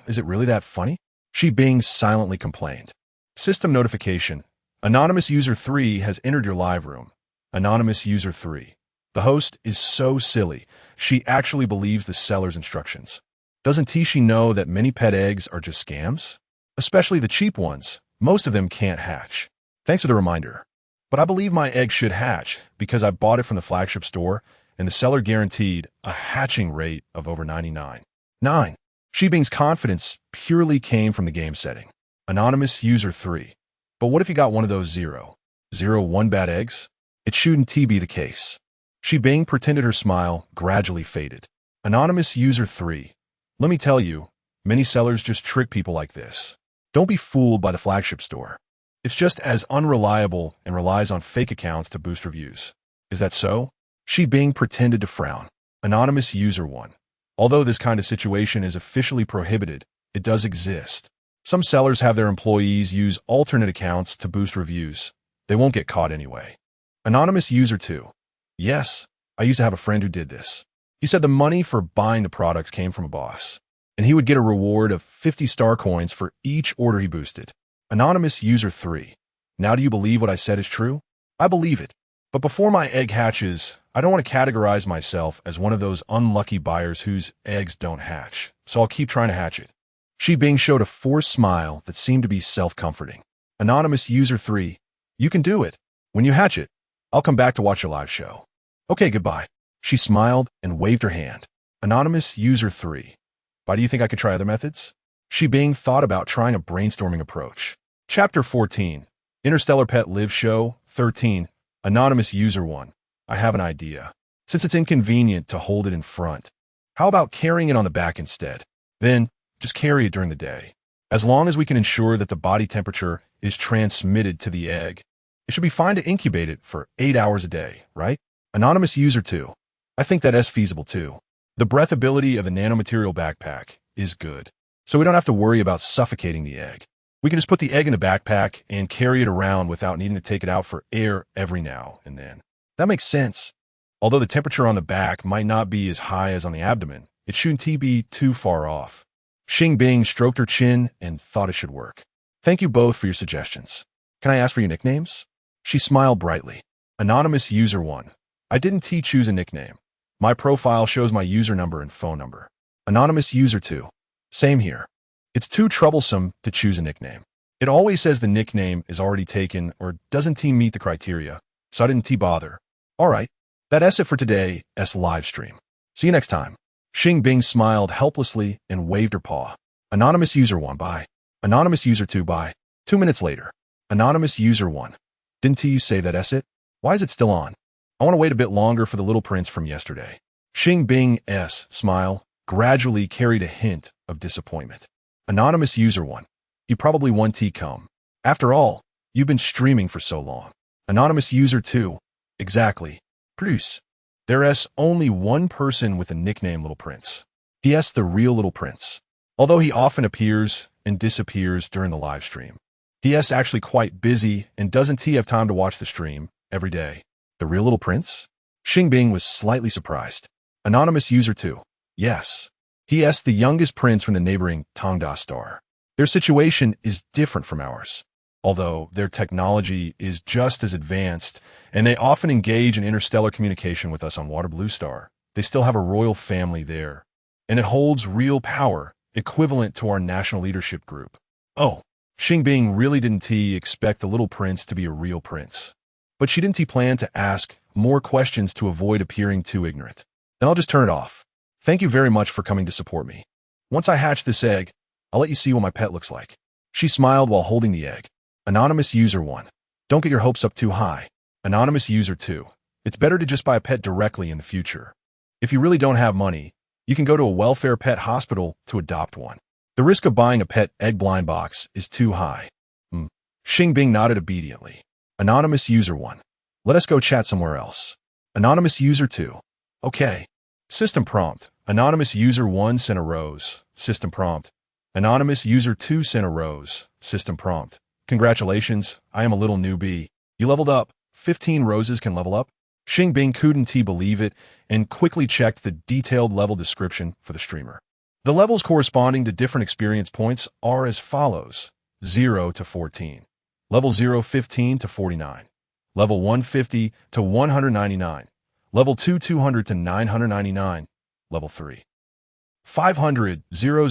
Is it really that funny? Xing Bing silently complained. System notification. Anonymous user 3 has entered your live room. Anonymous user 3. The host is so silly, she actually believes the seller's instructions. Doesn't she know that many pet eggs are just scams? Especially the cheap ones. Most of them can't hatch. Thanks for the reminder. But I believe my egg should hatch because I bought it from the flagship store and the seller guaranteed a hatching rate of over 99. 9. Xing Bing's confidence purely came from the game setting. Anonymous user 3. But what if you got one of those 0.01 bad eggs? It shouldn't be the case. Xing Bing pretended her smile gradually faded. Anonymous user 3. Let me tell you, many sellers just trick people like this. Don't be fooled by the flagship store. It's just as unreliable and relies on fake accounts to boost reviews. Is that so? Xing Bing pretended to frown. Anonymous user 1. Although this kind of situation is officially prohibited, it does exist. Some sellers have their employees use alternate accounts to boost reviews. They won't get caught anyway. Anonymous user 2. Yes, I used to have a friend who did this. He said the money for buying the products came from a boss, and he would get a reward of 50 star coins for each order he boosted. Anonymous user 3. Now do you believe what I said is true? I believe it. But before my egg hatches, I don't want to categorize myself as one of those unlucky buyers whose eggs don't hatch, so I'll keep trying to hatch it. Xing Bing showed a forced smile that seemed to be self-comforting. Anonymous user 3. You can do it. When you hatch it, I'll come back to watch your live show. Okay, goodbye. She smiled and waved her hand. Anonymous user 3. Why do you think I could try other methods? Xing Bing thought about trying a brainstorming approach. Chapter 14. Interstellar Pet Live Show 13. Anonymous user 1. I have an idea. Since it's inconvenient to hold it in front, how about carrying it on the back instead? Then, just carry it during the day. As long as we can ensure that the body temperature is transmitted to the egg, it should be fine to incubate it for 8 hours a day, right? Anonymous user 2. I think that is feasible too. The breathability of the nanomaterial backpack is good, so we don't have to worry about suffocating the egg. We can just put the egg in the backpack and carry it around without needing to take it out for air every now and then. That makes sense. Although the temperature on the back might not be as high as on the abdomen, it shouldn't be too far off. Xing Bing stroked her chin and thought it should work. Thank you both for your suggestions. Can I ask for your nicknames? She smiled brightly. Anonymous user 1. I didn't choose a nickname. My profile shows my user number and phone number. Anonymous user 2. Same here. It's too troublesome to choose a nickname. It always says the nickname is already taken or doesn't meet the criteria, so I didn't bother. Alright, that's it for today's live stream. See you next time. Xing Bing smiled helplessly and waved her paw. Anonymous user 1 bye. Anonymous user 2 bye. 2 minutes later. Anonymous user 1. Didn't you say that's it? Why is it still on? I want to wait a bit longer for the little prince from yesterday. Xing Bing's smile gradually carried a hint of disappointment. Anonymous user 1. You probably want to come. After all, you've been streaming for so long. Anonymous user 2. Exactly. Plus, there's only one person with a nickname Little Prince. He's the real Little Prince. Although he often appears and disappears during the live stream, he's actually quite busy and doesn't have time to watch the stream every day. The real Little Prince? Xing Bing was slightly surprised. Anonymous user 2. Yes. He's the youngest prince from the neighboring Tongda star. Their situation is different from ours. Although their technology is just as advanced, and they often engage in interstellar communication with us on Water Blue Star, they still have a royal family there, and it holds real power, equivalent to our national leadership group. Oh, Xing Bing really didn't expect the little prince to be a real prince. But she didn't plan to ask more questions to avoid appearing too ignorant. Then I'll just turn it off. Thank you very much for coming to support me. Once I hatch this egg, I'll let you see what my pet looks like. She smiled while holding the egg. Anonymous user 1. Don't get your hopes up too high. Anonymous user 2. It's better to just buy a pet directly in the future. If you really don't have money, you can go to a welfare pet hospital to adopt one. The risk of buying a pet egg blind box is too high. Xing Bing nodded obediently. Anonymous user 1. Let us go chat somewhere else. Anonymous user 2. Okay. System prompt. Anonymous user 1 sent a rose. System prompt. Anonymous user 2 sent a rose. System prompt. Congratulations, I am a little newbie. You leveled up. 15 roses can level up. Xing Bing couldn't believe it and quickly checked the detailed level description for the streamer. The levels corresponding to different experience points are as follows. 0 to 14. Level 0, 15 to 49. Level 1, 50 to 199. Level 2, 200 to 999. Level 3, 500, 000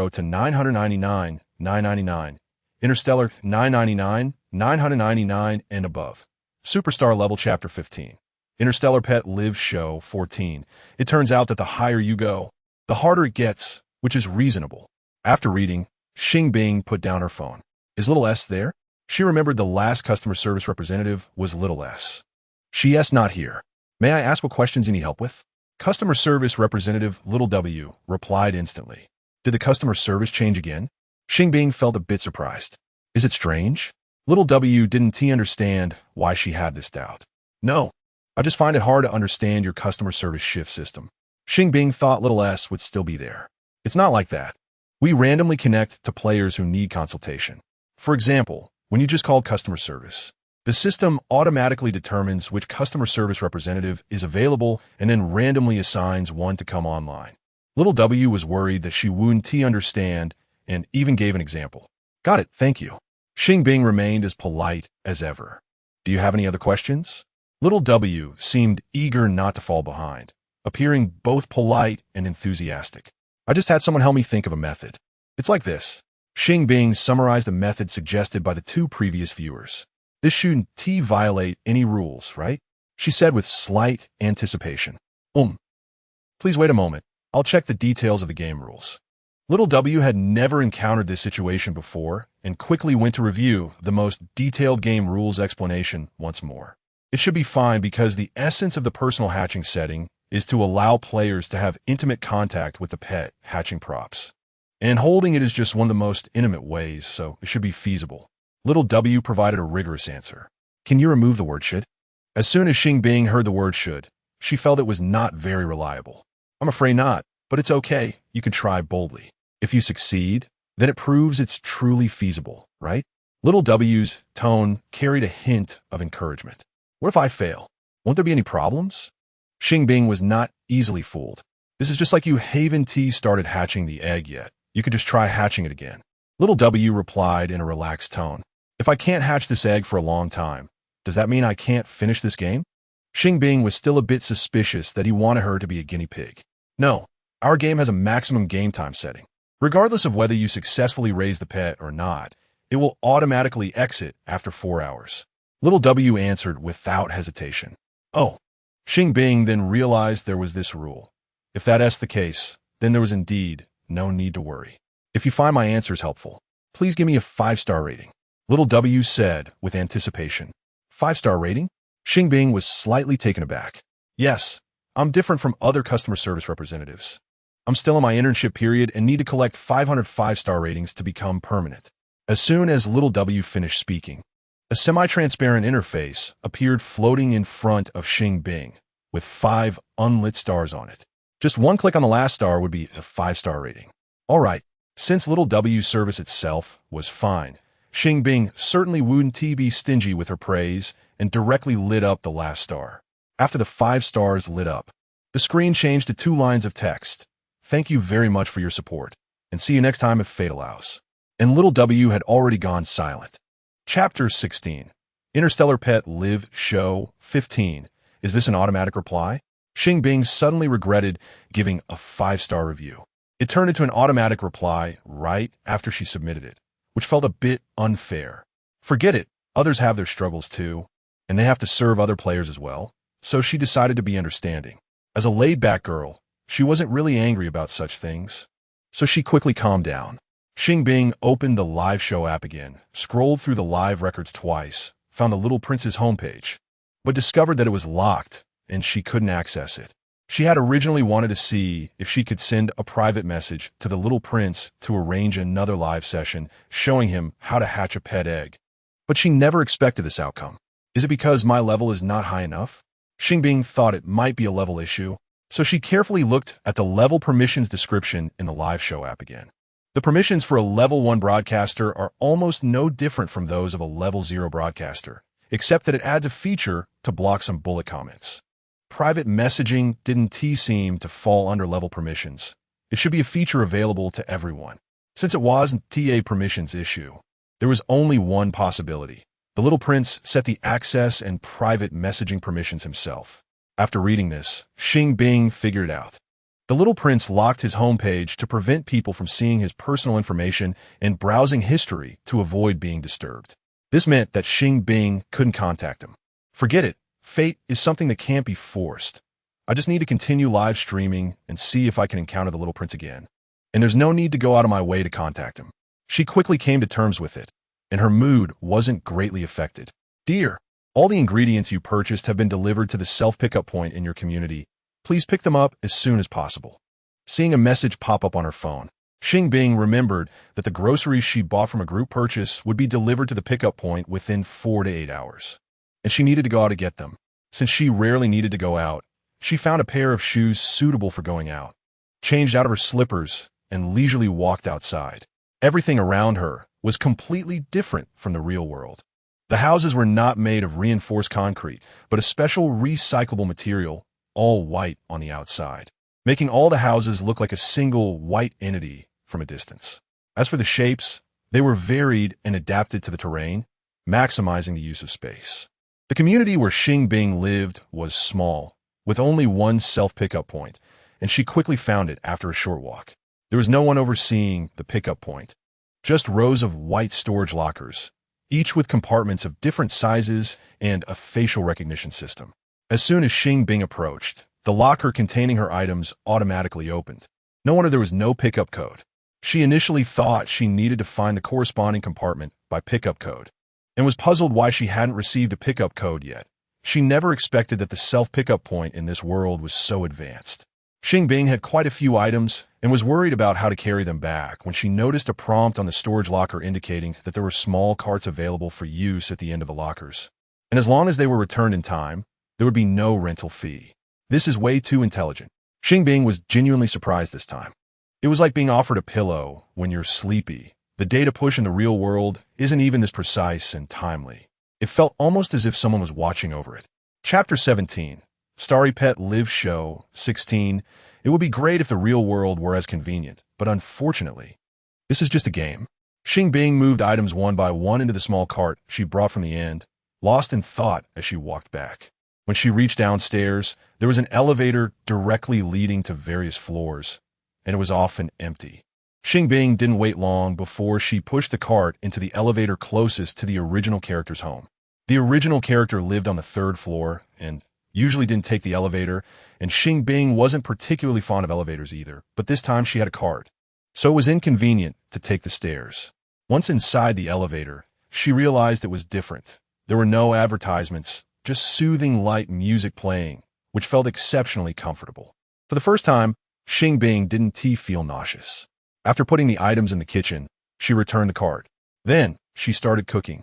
to 999, 999. Interstellar, 999, 999, and above. Superstar level chapter 15. Interstellar Pet Live Show 14. It turns out that the higher you go, the harder it gets, which is reasonable. After reading, Xing Bing put down her phone. Is little S there? She remembered the last customer service representative was little S. She is not here. May I ask what questions you need help with? Customer service representative little W replied instantly. Did the customer service change again? Xing Bing felt a bit surprised. Is it strange? Little W didn't understand why she had this doubt. No, I just find it hard to understand your customer service shift system. Xing Bing thought little S would still be there. It's not like that. We randomly connect to players who need consultation. For example, when you just called customer service, the system automatically determines which customer service representative is available and then randomly assigns one to come online. Little W was worried that she wouldn't understand and even gave an example. Got it, thank you. Xing Bing remained as polite as ever. Do you have any other questions? Little W seemed eager not to fall behind, appearing both polite and enthusiastic. I just had someone help me think of a method. It's like this. Xing Bing summarized the method suggested by the two previous viewers. This shouldn't violate any rules, right? She said with slight anticipation. Please wait a moment. I'll check the details of the game rules. Little W had never encountered this situation before and quickly went to review the most detailed game rules explanation once more. It should be fine because the essence of the personal hatching setting is to allow players to have intimate contact with the pet hatching props. And holding it is just one of the most intimate ways, so it should be feasible. Little W provided a rigorous answer. Can you remove the word should? As soon as Xing Bing heard the word should, she felt it was not very reliable. I'm afraid not, but it's okay. You can try boldly. If you succeed, then it proves it's truly feasible, right? Little W's tone carried a hint of encouragement. What if I fail? Won't there be any problems? Xing Bing was not easily fooled. This is just like you haven't started hatching the egg yet. You could just try hatching it again. Little W replied in a relaxed tone. If I can't hatch this egg for a long time, does that mean I can't finish this game? Xing Bing was still a bit suspicious that he wanted her to be a guinea pig. No, our game has a maximum game time setting. Regardless of whether you successfully raise the pet or not, it will automatically exit after 4 hours. Little W answered without hesitation. Oh. Xing Bing then realized there was this rule. If that's the case, then there was indeed no need to worry. If you find my answers helpful, please give me a 5-star rating. Little W said with anticipation. 5-star rating? Xing Bing was slightly taken aback. Yes, I'm different from other customer service representatives. I'm still in my internship period and need to collect 500 5-star ratings to become permanent. As soon as Little W finished speaking, a semi-transparent interface appeared floating in front of Xing Bing with 5 unlit stars on it. Just one click on the last star would be a 5-star rating. All right, since Little W's service itself was fine, Xing Bing certainly wouldn't be stingy with her praise and directly lit up the last star. After the 5 stars lit up, the screen changed to 2 lines of text. Thank you very much for your support, and see you next time if fate allows. And Little W had already gone silent. Chapter 16. Interstellar Pet Live Show 15. Is this an automatic reply? Xing Bing suddenly regretted giving a 5-star review. It turned into an automatic reply right after she submitted it, which felt a bit unfair. Forget it, others have their struggles too, and they have to serve other players as well, so she decided to be understanding. As a laid-back girl, she wasn't really angry about such things, so she quickly calmed down. Xing Bing opened the live show app again, scrolled through the live records twice, found the Little Prince's homepage, but discovered that it was locked and she couldn't access it. She had originally wanted to see if she could send a private message to the Little Prince to arrange another live session showing him how to hatch a pet egg. But she never expected this outcome. Is it because my level is not high enough? Xing Bing thought it might be a level issue, so she carefully looked at the level permissions description in the live show app again. The permissions for a level 1 broadcaster are almost no different from those of a level 0 broadcaster, except that it adds a feature to block some bullet comments. Private messaging didn't seem to fall under level permissions. It should be a feature available to everyone. Since it wasn't a permissions issue, there was only one possibility. The Little Prince set the access and private messaging permissions himself. After reading this, Xing Bing figured it out. The Little Prince locked his homepage to prevent people from seeing his personal information and browsing history to avoid being disturbed. This meant that Xing Bing couldn't contact him. Forget it. Fate is something that can't be forced. I just need to continue live streaming and see if I can encounter the Little Prince again. And there's no need to go out of my way to contact him. She quickly came to terms with it, and her mood wasn't greatly affected. Dear, all the ingredients you purchased have been delivered to the self-pickup point in your community. Please pick them up as soon as possible. Seeing a message pop up on her phone, Xing Bing remembered that the groceries she bought from a group purchase would be delivered to the pickup point within 4 to 8 hours. And she needed to go out to get them. Since she rarely needed to go out, she found a pair of shoes suitable for going out, changed out of her slippers, and leisurely walked outside. Everything around her was completely different from the real world. The houses were not made of reinforced concrete, but a special recyclable material, all white on the outside, making all the houses look like a single white entity from a distance. As for the shapes, they were varied and adapted to the terrain, maximizing the use of space. The community where Xing Bing lived was small, with only one self-pickup point, and she quickly found it after a short walk. There was no one overseeing the pickup point. Just rows of white storage lockers, each with compartments of different sizes and a facial recognition system. As soon as Xing Bing approached, the locker containing her items automatically opened. No wonder there was no pickup code. She initially thought she needed to find the corresponding compartment by pickup code, and was puzzled why she hadn't received a pickup code yet. She never expected that the self-pickup point in this world was so advanced. Xing Bing had quite a few items and was worried about how to carry them back when she noticed a prompt on the storage locker indicating that there were small carts available for use at the end of the lockers. And as long as they were returned in time, there would be no rental fee. This is way too intelligent. Xing Bing was genuinely surprised this time. It was like being offered a pillow when you're sleepy. The data push in the real world isn't even this precise and timely. It felt almost as if someone was watching over it. Chapter 17. Starry Pet Live Show 16. It would be great if the real world were as convenient, but unfortunately, this is just a game. Xing Bing moved items one by one into the small cart she brought from the end, lost in thought as she walked back. When she reached downstairs, there was an elevator directly leading to various floors, and it was often empty. Xing Bing didn't wait long before she pushed the cart into the elevator closest to the original character's home. The original character lived on the 3rd floor and usually didn't take the elevator, and Xing Bing wasn't particularly fond of elevators either, but this time she had a cart, so it was inconvenient to take the stairs. Once inside the elevator, she realized it was different. There were no advertisements, just soothing light music playing, which felt exceptionally comfortable. For the first time, Xing Bing didn't feel nauseous. After putting the items in the kitchen, she returned the cart. Then, she started cooking.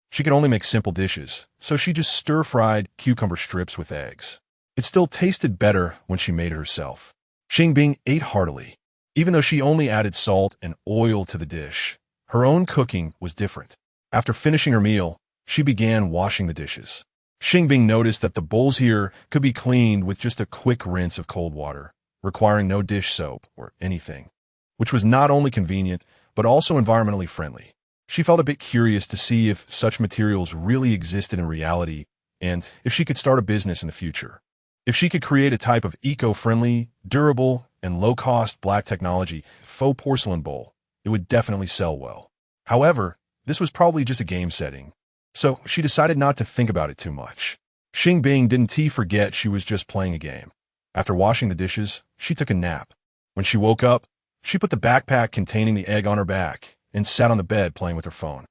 She could only make simple dishes, so she just stir-fried cucumber strips with eggs. It still tasted better when she made it herself. Xing Bing ate heartily. Even though she only added salt and oil to the dish, her own cooking was different. After finishing her meal, she began washing the dishes. Xing Bing noticed that the bowls here could be cleaned with just a quick rinse of cold water, requiring no dish soap or anything, which was not only convenient, but also environmentally friendly. She felt a bit curious to see if such materials really existed in reality and if she could start a business in the future. If she could create a type of eco-friendly, durable, and low-cost black technology faux porcelain bowl, it would definitely sell well. However, this was probably just a game setting, so she decided not to think about it too much. Xing Bing didn't forget she was just playing a game. After washing the dishes, she took a nap. When she woke up, she put the backpack containing the egg on her back and sat on the bed playing with her phone.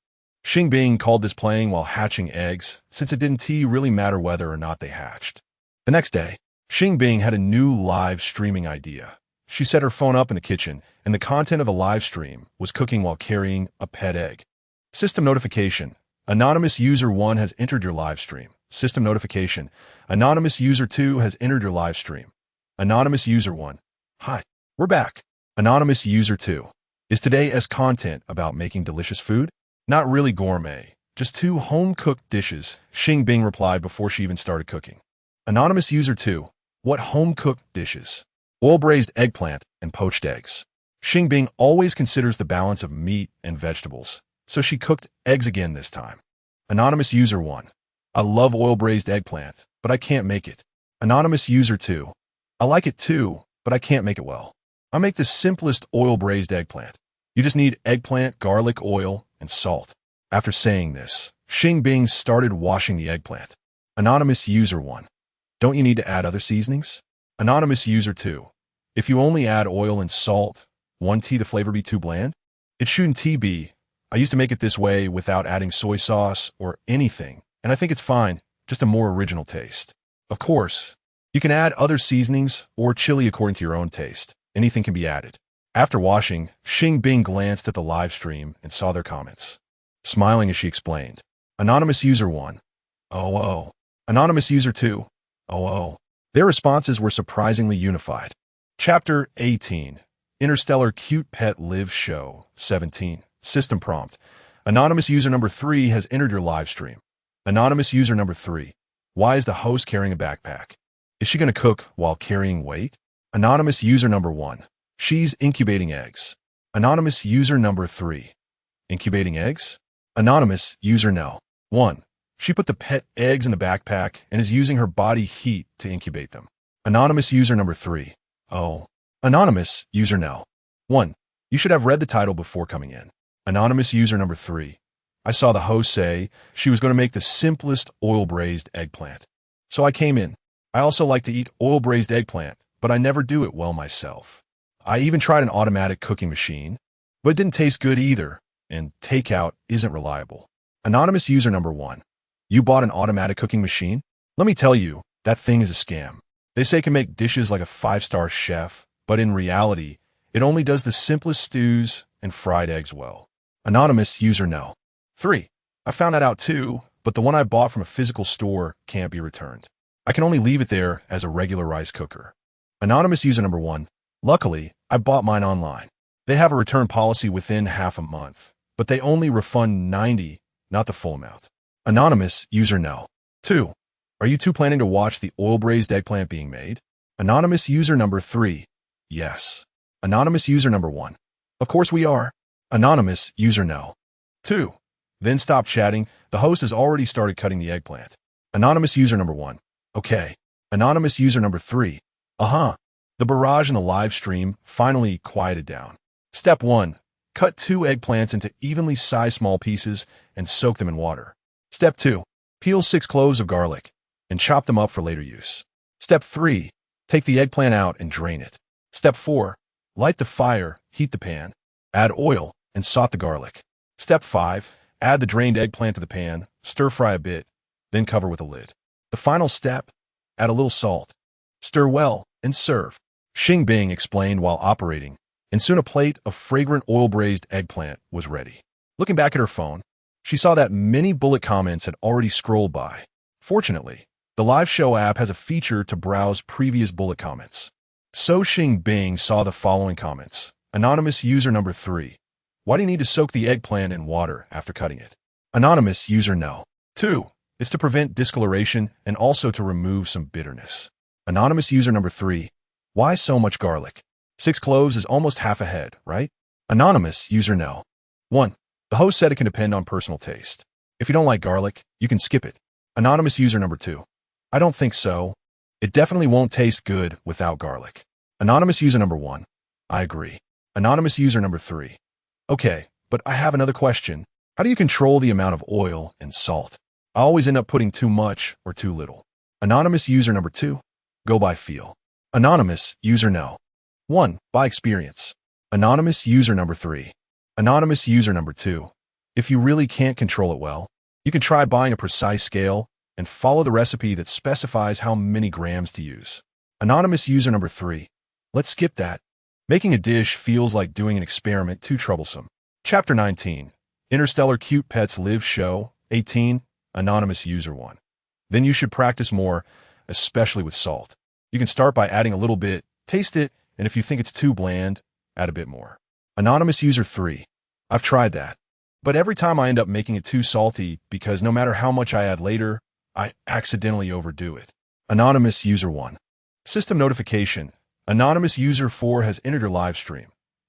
Xing Bing called this playing while hatching eggs, since it didn't really matter whether or not they hatched. The next day, Xing Bing had a new live streaming idea. She set her phone up in the kitchen, and the content of the live stream was cooking while carrying a pet egg. System notification. Anonymous user 1 has entered your live stream. System notification. Anonymous user 2 has entered your live stream. Anonymous user 1. Hi, we're back. Anonymous user 2. Is today's content about making delicious food? Not really gourmet, just 2 home-cooked dishes, Xing Bing replied before she even started cooking. Anonymous user 2. What home-cooked dishes? Oil-braised eggplant and poached eggs. Xing Bing always considers the balance of meat and vegetables, so she cooked eggs again this time. Anonymous user 1. I love oil-braised eggplant, but I can't make it. Anonymous user 2. I like it too, but I can't make it well. I make the simplest oil-braised eggplant. You just need eggplant, garlic, oil, and salt. After saying this, Xing Bing started washing the eggplant. Anonymous user 1. Don't you need to add other seasonings? Anonymous user 2. If you only add oil and salt, won't the flavor be too bland? It shouldn't be. I used to make it this way without adding soy sauce or anything, and I think it's fine, just a more original taste. Of course, you can add other seasonings or chili according to your own taste. Anything can be added. After washing, Xing Bing glanced at the live stream and saw their comments. Smiling as she explained. Anonymous user 1. Oh. Anonymous user 2. Oh. Their responses were surprisingly unified. Chapter 18. Interstellar Cute Pet Live Show 17. System prompt. Anonymous user number 3 has entered your live stream. Anonymous user number 3. Why is the host carrying a backpack? Is she going to cook while carrying weight? Anonymous user number 1. She's incubating eggs. Anonymous user number 3. Incubating eggs? Anonymous user no. 1. She put the pet eggs in the backpack and is using her body heat to incubate them. Anonymous user number 3. Oh. Anonymous user no. 1. You should have read the title before coming in. Anonymous user number 3. I saw the host say she was going to make the simplest oil-braised eggplant. So I came in. I also like to eat oil-braised eggplant, but I never do it well myself. I even tried an automatic cooking machine, but it didn't taste good either, and takeout isn't reliable. Anonymous user number 1. You bought an automatic cooking machine? Let me tell you, that thing is a scam. They say it can make dishes like a 5-star chef, but in reality, it only does the simplest stews and fried eggs well. Anonymous user no. 3. I found that out too, but the one I bought from a physical store can't be returned. I can only leave it there as a regular rice cooker. Anonymous user number 1. Luckily, I bought mine online. They have a return policy within half a month, but they only refund 90, not the full amount. Anonymous user no. 2. Are you two planning to watch the oil-braised eggplant being made? Anonymous user number 3. Yes. Anonymous user number 1. Of course we are. Anonymous user no. 2. Then stop chatting. The host has already started cutting the eggplant. Anonymous user number 1. Okay. Anonymous user number 3. The barrage in the live stream finally quieted down. Step 1. Cut 2 eggplants into evenly sized small pieces and soak them in water. Step 2. Peel 6 cloves of garlic and chop them up for later use. Step 3. Take the eggplant out and drain it. Step 4. Light the fire, heat the pan, add oil, and saute the garlic. Step 5. Add the drained eggplant to the pan, stir fry a bit, then cover with a lid. The final step, add a little salt. Stir well and serve. Xing Bing explained while operating, and soon a plate of fragrant oil-braised eggplant was ready. Looking back at her phone, she saw that many bullet comments had already scrolled by. Fortunately, the live show app has a feature to browse previous bullet comments. So Xing Bing saw the following comments. Anonymous user number 3. Why do you need to soak the eggplant in water after cutting it? Anonymous user no. 2. It's to prevent discoloration and also to remove some bitterness. Anonymous user number 3. Why so much garlic? 6 cloves is almost half a head, right? Anonymous user no. 1. The host said it can depend on personal taste. If you don't like garlic, you can skip it. Anonymous user number 2. I don't think so. It definitely won't taste good without garlic. Anonymous user number 1. I agree. Anonymous user number 3. Okay, but I have another question. How do you control the amount of oil and salt? I always end up putting too much or too little. Anonymous user number 2. Go by feel. Anonymous user no. 1. By experience. Anonymous user number 3. Anonymous user number 2. If you really can't control it well, you can try buying a precise scale and follow the recipe that specifies how many grams to use. Anonymous user number 3. Let's skip that. Making a dish feels like doing an experiment too troublesome. Chapter 19. Interstellar Cute Pets Live Show. 18. Anonymous user 1. Then you should practice more, especially with salt. You can start by adding a little bit, taste it, and if you think it's too bland, add a bit more. Anonymous user 3. I've tried that. But every time I end up making it too salty because no matter how much I add later, I accidentally overdo it. Anonymous user 1. System notification. Anonymous user 4 has entered your live stream.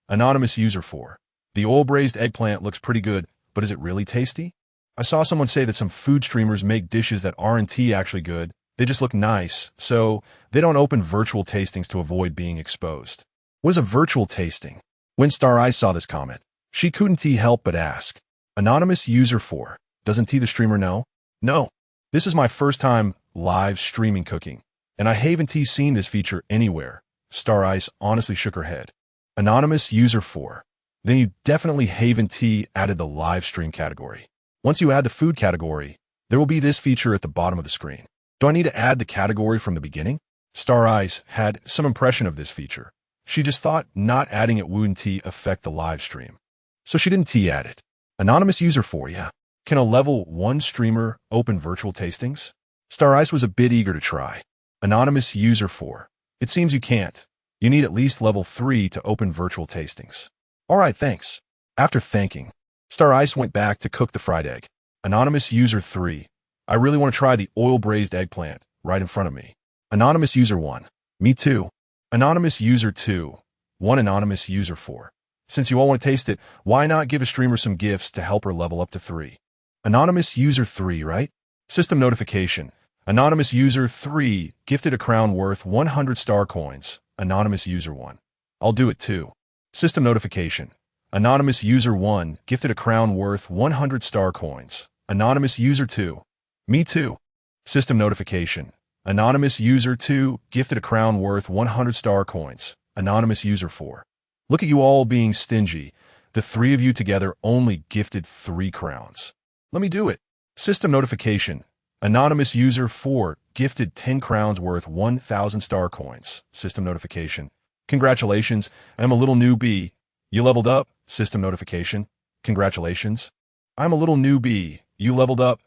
Anonymous user 4. The oil-braised eggplant looks pretty good, but is it really tasty? I saw someone say that some food streamers make dishes that aren't actually good. They just look nice, so they don't open virtual tastings to avoid being exposed. What is a virtual tasting? When Star Ice saw this comment, she couldn't help but ask. Anonymous user 4. Doesn't the streamer know? No. This is my first time live streaming cooking, and I haven't seen this feature anywhere. Star Ice honestly shook her head. Anonymous user 4. Then you definitely haven't added the live stream category. Once you add the food category, there will be this feature at the bottom of the screen. Do I need to add the category from the beginning? Star Ice had some impression of this feature. She just thought not adding it wouldn't affect the live stream. So she didn't add it. Anonymous user 4, yeah. Can a level 1 streamer open virtual tastings? Star Ice was a bit eager to try. Anonymous user 4. It seems you can't. You need at least level 3 to open virtual tastings. Alright, thanks. After thanking, Star Ice went back to cook the fried egg. Anonymous user 3. I really want to try the oil-braised eggplant right in front of me. Anonymous user 1. Me too. Anonymous user 2. 1 anonymous user 4. Since you all want to taste it, why not give a streamer some gifts to help her level up to 3? Anonymous user 3, right? System notification. Anonymous user 3 gifted a crown worth 100 star coins. Anonymous user 1. I'll do it too. System notification. Anonymous user 1 gifted a crown worth 100 star coins. Anonymous user 2. Me too. System notification. Anonymous user 2 gifted a crown worth 100 star coins. Anonymous user 4. Look at you all being stingy. The three of you together only gifted 3 crowns. Let me do it. System notification. Anonymous user 4 gifted 10 crowns worth 1,000 star coins. System notification. Congratulations, I'm a little newbie. You leveled up. System notification. Congratulations. I'm a little newbie. You leveled up.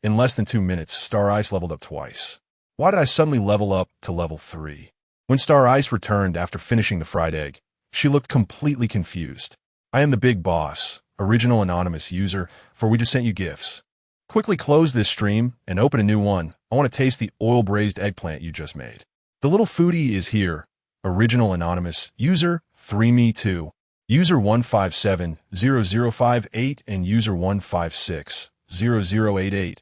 In less than 2 minutes, Star Ice leveled up twice. Why did I suddenly level up to level 3? When Star Ice returned after finishing the fried egg, she looked completely confused. I am the big boss, original anonymous user, for we just sent you gifts. Quickly close this stream and open a new one. I want to taste the oil-braised eggplant you just made. The little foodie is here. Original anonymous user 3me2, user 1570058 and user 1560088.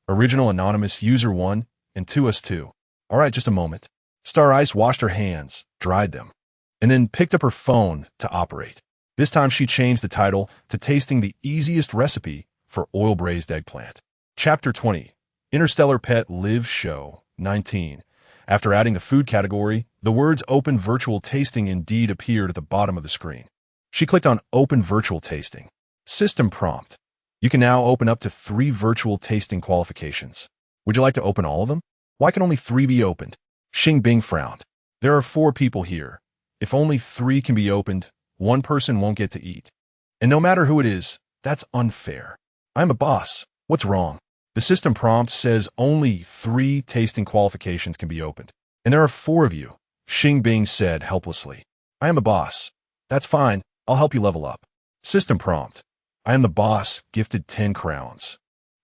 Original anonymous user 1 and 2 us 2. All right, just a moment. Star Ice washed her hands, dried them, and then picked up her phone to operate. This time she changed the title to Tasting the Easiest Recipe for Oil-Braised Eggplant. Chapter 20. Interstellar Pet Live Show 19. After adding the food category, the words Open Virtual Tasting indeed appeared at the bottom of the screen. She clicked on Open Virtual Tasting. System prompt. You can now open up to 3 virtual tasting qualifications. Would you like to open all of them? Why can only 3 be opened? Xing Bing frowned. There are 4 people here. If only 3 can be opened, 1 person won't get to eat. And no matter who it is, that's unfair. I'm a boss. What's wrong? The system prompt says only 3 tasting qualifications can be opened. And there are 4 of you, Xing Bing said helplessly. I am a boss. That's fine. I'll help you level up. System prompt. I am the boss, gifted 10 crowns.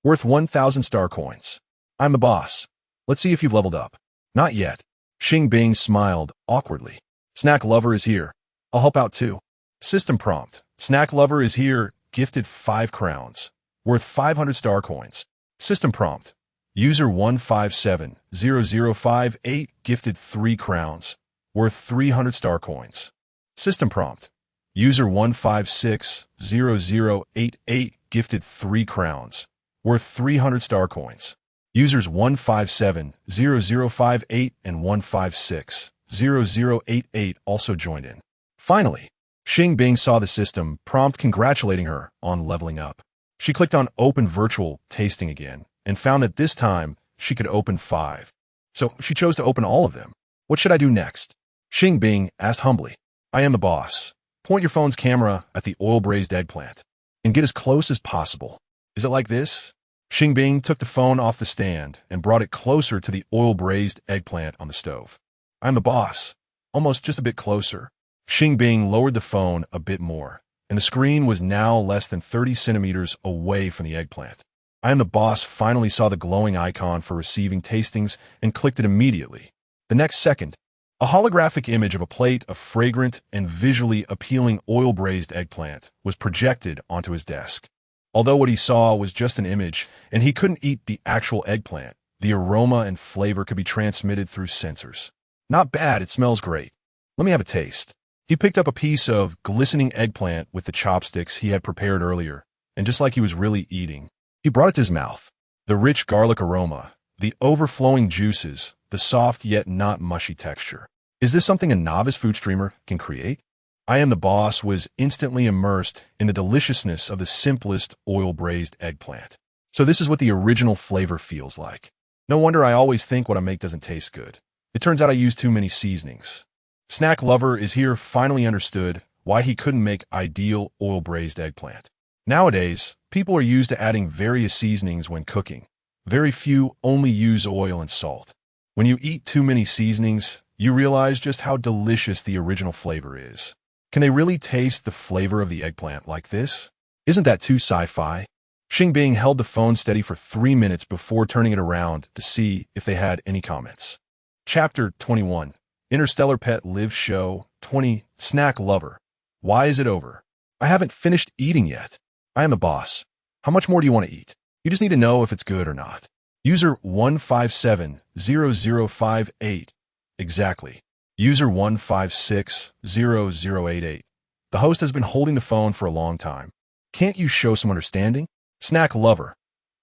Worth 1,000 star coins. I'm the boss. Let's see if you've leveled up. Not yet. Xing Bing smiled awkwardly. Snack Lover is here. I'll help out too. System prompt. Snack Lover is here, gifted 5 crowns. Worth 500 star coins. System prompt. User 1570058 gifted 3 crowns. Worth 300 star coins. System prompt. User 1560088 gifted 3 crowns. Worth 300 star coins. Users 1570058 and 1560088 also joined in. Finally, Xing Bing saw the system prompt congratulating her on leveling up. She clicked on Open Virtual Tasting again and found that this time she could open 5. So she chose to open all of them. What should I do next? Xing Bing asked humbly. I am the boss. Point your phone's camera at the oil-braised eggplant and get as close as possible. Is it like this? Xing Bing took the phone off the stand and brought it closer to the oil-braised eggplant on the stove. I'm the boss. Almost just a bit closer. Xing Bing lowered the phone a bit more, and the screen was now less than 30 centimeters away from the eggplant. I am the boss finally saw the glowing icon for receiving tastings and clicked it immediately. The next second, a holographic image of a plate of fragrant and visually appealing oil-braised eggplant was projected onto his desk. Although what he saw was just an image, and he couldn't eat the actual eggplant, the aroma and flavor could be transmitted through sensors. Not bad, it smells great. Let me have a taste. He picked up a piece of glistening eggplant with the chopsticks he had prepared earlier, and just like he was really eating, he brought it to his mouth. The rich garlic aroma, the overflowing juices, the soft yet not mushy texture. Is this something a novice food streamer can create? I am the boss was instantly immersed in the deliciousness of the simplest oil-braised eggplant. So this is what the original flavor feels like. No wonder I always think what I make doesn't taste good. It turns out I use too many seasonings. Snack Lover is here finally understood why he couldn't make ideal oil-braised eggplant. Nowadays, people are used to adding various seasonings when cooking. Very few only use oil and salt. When you eat too many seasonings, you realize just how delicious the original flavor is. Can they really taste the flavor of the eggplant like this? Isn't that too sci-fi? Xing Bing held the phone steady for 3 minutes before turning it around to see if they had any comments. Chapter 21. Interstellar Pet Live Show 20. Snack Lover. Why is it over? I haven't finished eating yet. I am the boss. How much more do you want to eat? You just need to know if it's good or not. User 1570058. Exactly. User 1560088. The host has been holding the phone for a long time. Can't you show some understanding? Snack lover.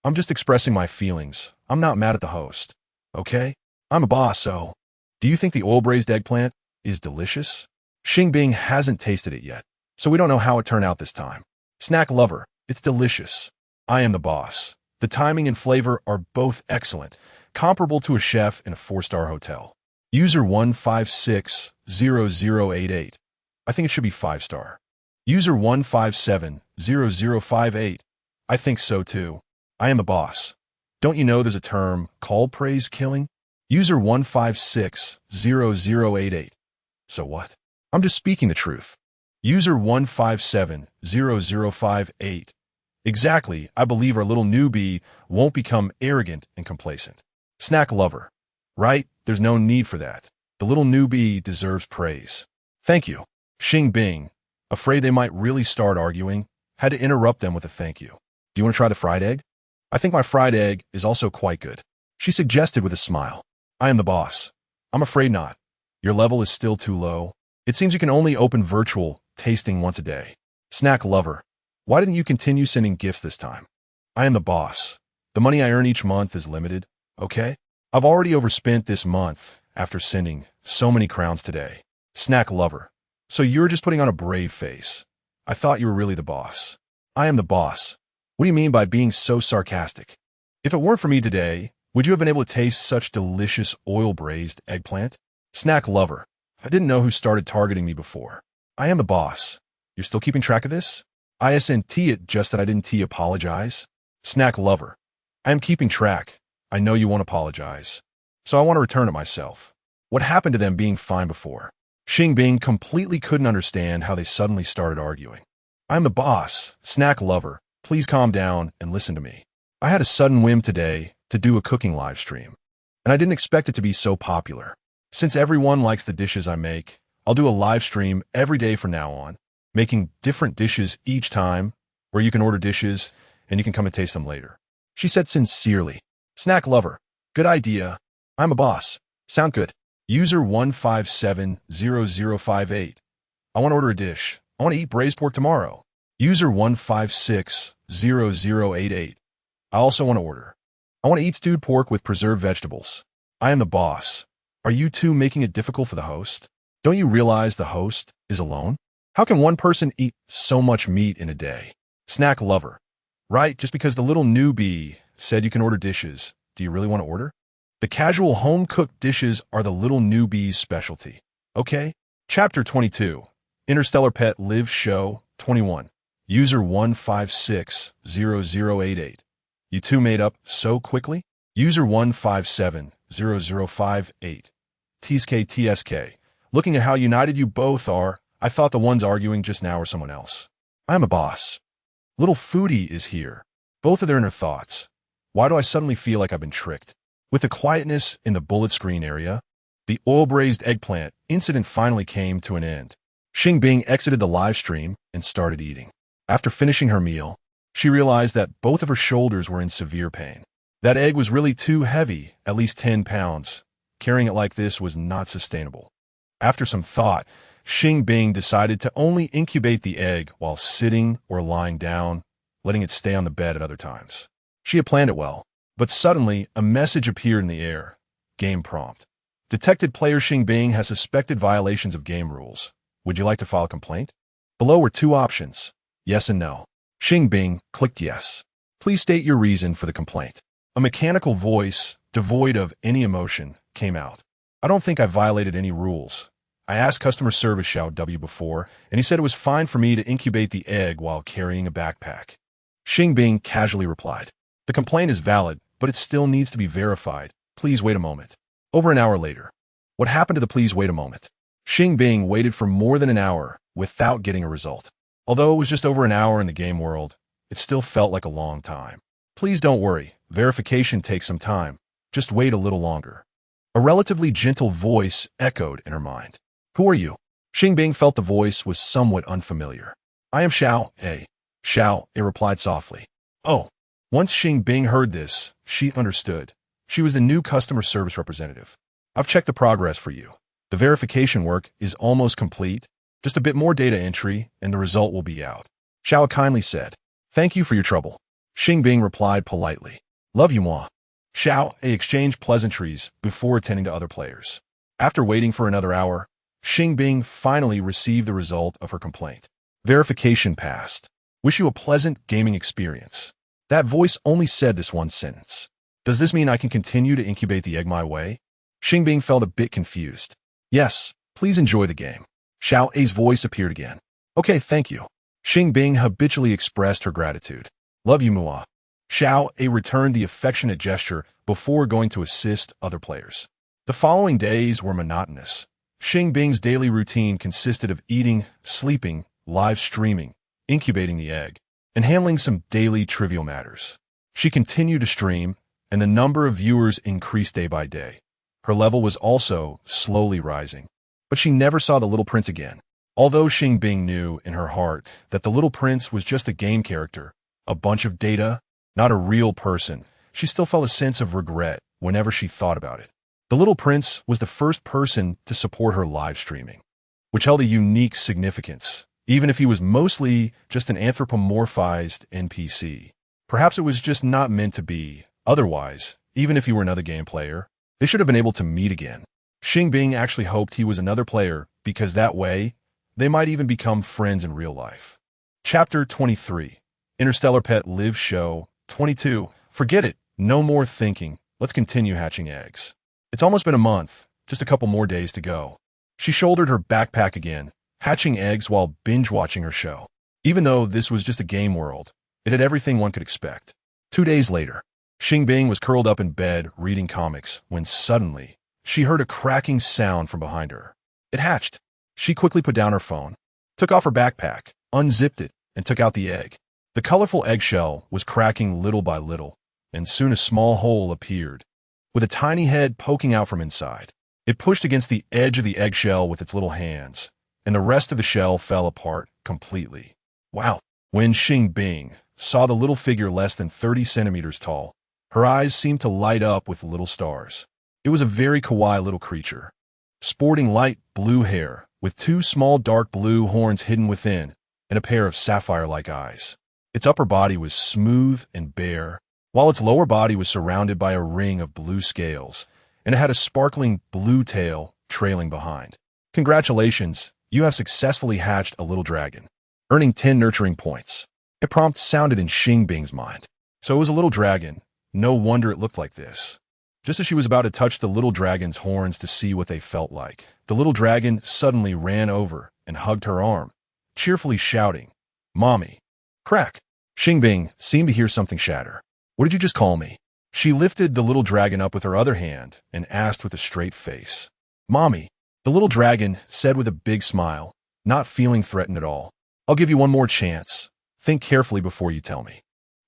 I'm just expressing my feelings. I'm not mad at the host. Okay? I'm a boss, so. Do you think the oil-braised eggplant is delicious? Xing Bing hasn't tasted it yet, so we don't know how it turned out this time. Snack lover. It's delicious. I am the boss. The timing and flavor are both excellent, comparable to a chef in a 4-star hotel. User 1560088. I think it should be 5-star. User 1570058. I think so too. I am the boss. Don't you know there's a term called praise killing? User 1560088. So what? I'm just speaking the truth. User 1570058. Exactly, I believe our little newbie won't become arrogant and complacent. Snack lover. Right? There's no need for that. The little newbie deserves praise. Thank you. Xing Bing, afraid they might really start arguing, had to interrupt them with a thank you. Do you want to try the fried egg? I think my fried egg is also quite good. She suggested with a smile. I am the boss. I'm afraid not. Your level is still too low. It seems you can only open virtual tasting once a day. Snack lover. Why didn't you continue sending gifts this time? I am the boss. The money I earn each month is limited, okay? I've already overspent this month after sending so many crowns today. Snack lover. So you're just putting on a brave face. I thought you were really the boss. I am the boss. What do you mean by being so sarcastic? If it weren't for me today, would you have been able to taste such delicious oil-braised eggplant? Snack lover. I didn't know who started targeting me before. I am the boss. You're still keeping track of this? ISNT it just that I didn't apologize. Snack lover. I am keeping track. I know you won't apologize. So I want to return it myself. What happened to them being fine before? Xing Bing completely couldn't understand how they suddenly started arguing. I'm the boss. Snack lover. Please calm down and listen to me. I had a sudden whim today to do a cooking live stream, and I didn't expect it to be so popular. Since everyone likes the dishes I make, I'll do a live stream every day from now on, making different dishes each time, where you can order dishes and you can come and taste them later. She said sincerely. Snack lover. Good idea. I'm a boss. Sound good. User 1570058. I want to order a dish. I want to eat braised pork tomorrow. User 1560088. I also want to order. I want to eat stewed pork with preserved vegetables. I am the boss. Are you two making it difficult for the host? Don't you realize the host is alone? How can one person eat so much meat in a day? Snack lover. Right, just because the little newbie said you can order dishes, do you really want to order? The casual home-cooked dishes are the little newbie's specialty. Okay? Chapter 22. Interstellar Pet Live Show 21. User 1560088. You two made up so quickly? User 1570058. TSK. Looking at how united you both are, I thought the ones arguing just now were someone else. I'm a boss. Little Foodie is here. Both of their inner thoughts. Why do I suddenly feel like I've been tricked? With the quietness in the bullet screen area, the oil-braised eggplant incident finally came to an end. Xing Bing exited the live stream and started eating. After finishing her meal, she realized that both of her shoulders were in severe pain. That egg was really too heavy, at least 10 pounds. Carrying it like this was not sustainable. After some thought, Xing Bing decided to only incubate the egg while sitting or lying down, letting it stay on the bed at other times. She had planned it well, but suddenly a message appeared in the air. Game prompt. Detected player Xing Bing has suspected violations of game rules. Would you like to file a complaint? Below were two options, yes and no. Xing Bing clicked yes. Please state your reason for the complaint. A mechanical voice, devoid of any emotion, came out. I don't think I violated any rules. I asked customer service Xiao W before, and he said it was fine for me to incubate the egg while carrying a backpack. Xing Bing casually replied. The complaint is valid, but it still needs to be verified. Please wait a moment. Over an hour later. What happened to the please wait a moment? Xing Bing waited for more than an hour without getting a result. Although it was just over an hour in the game world, it still felt like a long time. Please don't worry. Verification takes some time. Just wait a little longer. A relatively gentle voice echoed in her mind. Who are you? Xing Bing felt the voice was somewhat unfamiliar. I am Xiao A. Xiao, it replied softly. Oh. Once Xing Bing heard this, she understood. She was the new customer service representative. I've checked the progress for you. The verification work is almost complete. Just a bit more data entry, and the result will be out. Xiao kindly said. Thank you for your trouble. Xing Bing replied politely. Love you, moi. Xiao exchanged pleasantries before attending to other players. After waiting for another hour, Xing Bing finally received the result of her complaint. Verification passed. Wish you a pleasant gaming experience. That voice only said this one sentence. Does this mean I can continue to incubate the egg my way? Xing Bing felt a bit confused. Yes, please enjoy the game. Xiao A's voice appeared again. Okay, thank you. Xing Bing habitually expressed her gratitude. Love you, moi. Xiao A returned the affectionate gesture before going to assist other players. The following days were monotonous. Xing Bing's daily routine consisted of eating, sleeping, live streaming, incubating the egg, and handling some daily trivial matters. She continued to stream, and the number of viewers increased day by day. Her level was also slowly rising. But she never saw the little prince again. Although Xing Bing knew in her heart that the little prince was just a game character, a bunch of data, not a real person, she still felt a sense of regret whenever she thought about it. The little prince was the first person to support her live streaming, which held a unique significance, even if he was mostly just an anthropomorphized NPC. Perhaps it was just not meant to be. Otherwise, even if he were another game player, they should have been able to meet again. Xing Bing actually hoped he was another player because that way, they might even become friends in real life. Chapter 23. Interstellar Pet Live Show 22. Forget it. No more thinking. Let's continue hatching eggs. It's almost been a month. Just a couple more days to go. She shouldered her backpack again, hatching eggs while binge-watching her show. Even though this was just a game world, it had everything one could expect. 2 days later, Xing Bing was curled up in bed reading comics when suddenly, she heard a cracking sound from behind her. It hatched. She quickly put down her phone, took off her backpack, unzipped it, and took out the egg. The colorful eggshell was cracking little by little, and soon a small hole appeared, with a tiny head poking out from inside. It pushed against the edge of the eggshell with its little hands, and the rest of the shell fell apart completely. Wow! When Xing Bing saw the little figure less than 30 centimeters tall, her eyes seemed to light up with little stars. It was a very kawaii little creature, sporting light blue hair, with 2 small dark blue horns hidden within, and a pair of sapphire-like eyes. Its upper body was smooth and bare, while its lower body was surrounded by a ring of blue scales, and it had a sparkling blue tail trailing behind. Congratulations, you have successfully hatched a little dragon, earning 10 nurturing points. A prompt sounded in Xing Bing's mind. So it was a little dragon. No wonder it looked like this. Just as she was about to touch the little dragon's horns to see what they felt like, the little dragon suddenly ran over and hugged her arm, cheerfully shouting, Mommy! Crack! Xing Bing seemed to hear something shatter. What did you just call me? She lifted the little dragon up with her other hand and asked with a straight face. Mommy! The little dragon said with a big smile, not feeling threatened at all. I'll give you one more chance. Think carefully before you tell me.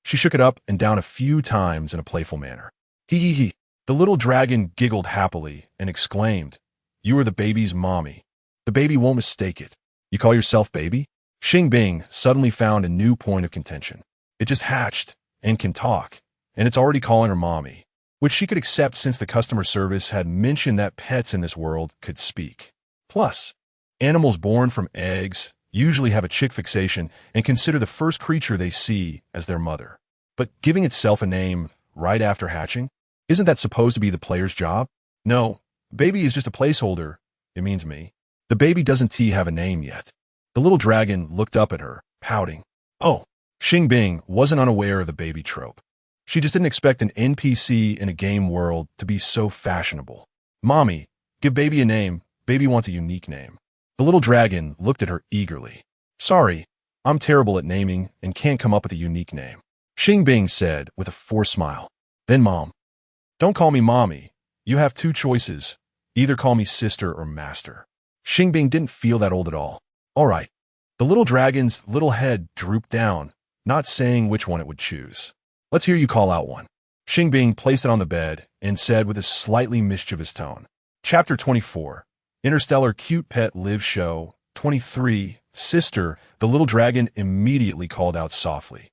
She shook it up and down a few times in a playful manner. Hee hee hee. The little dragon giggled happily and exclaimed, You are the baby's mommy. The baby won't mistake it. You call yourself baby? Xing Bing suddenly found a new point of contention. It just hatched and can talk, and it's already calling her mommy, which she could accept since the customer service had mentioned that pets in this world could speak. Plus, animals born from eggs usually have a chick fixation and consider the first creature they see as their mother. But giving itself a name right after hatching? Isn't that supposed to be the player's job? No, baby is just a placeholder. It means me. The baby doesn't have a name yet. The little dragon looked up at her, pouting. Oh, Xing Bing wasn't unaware of the baby trope. She just didn't expect an NPC in a game world to be so fashionable. Mommy, give baby a name. Baby wants a unique name. The little dragon looked at her eagerly. Sorry, I'm terrible at naming and can't come up with a unique name. Xing Bing said with a forced smile. Then Mom. Don't call me Mommy. You have 2 choices. Either call me sister or master. Xing Bing didn't feel that old at all. All right. The little dragon's little head drooped down, not saying which one it would choose. Let's hear you call out one. Xing Bing placed it on the bed and said with a slightly mischievous tone. Chapter 24. Interstellar Cute Pet Live Show 23. Sister, the little dragon immediately called out softly.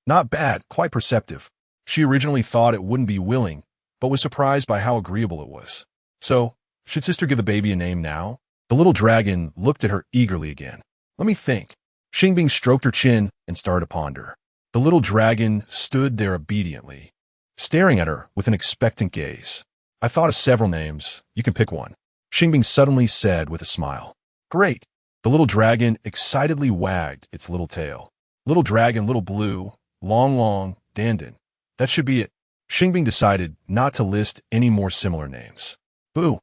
Not bad, quite perceptive. She originally thought it wouldn't be willing, but was surprised by how agreeable it was. So, should sister give the baby a name now? The little dragon looked at her eagerly again. Let me think. Xing Bing stroked her chin and started to ponder. The little dragon stood there obediently, staring at her with an expectant gaze. I thought of several names. You can pick one. Xing Bing suddenly said with a smile. Great. The little dragon excitedly wagged its little tail. Little dragon, little blue, long, dandan. That should be it. Xing Bing decided not to list any more similar names. Boo.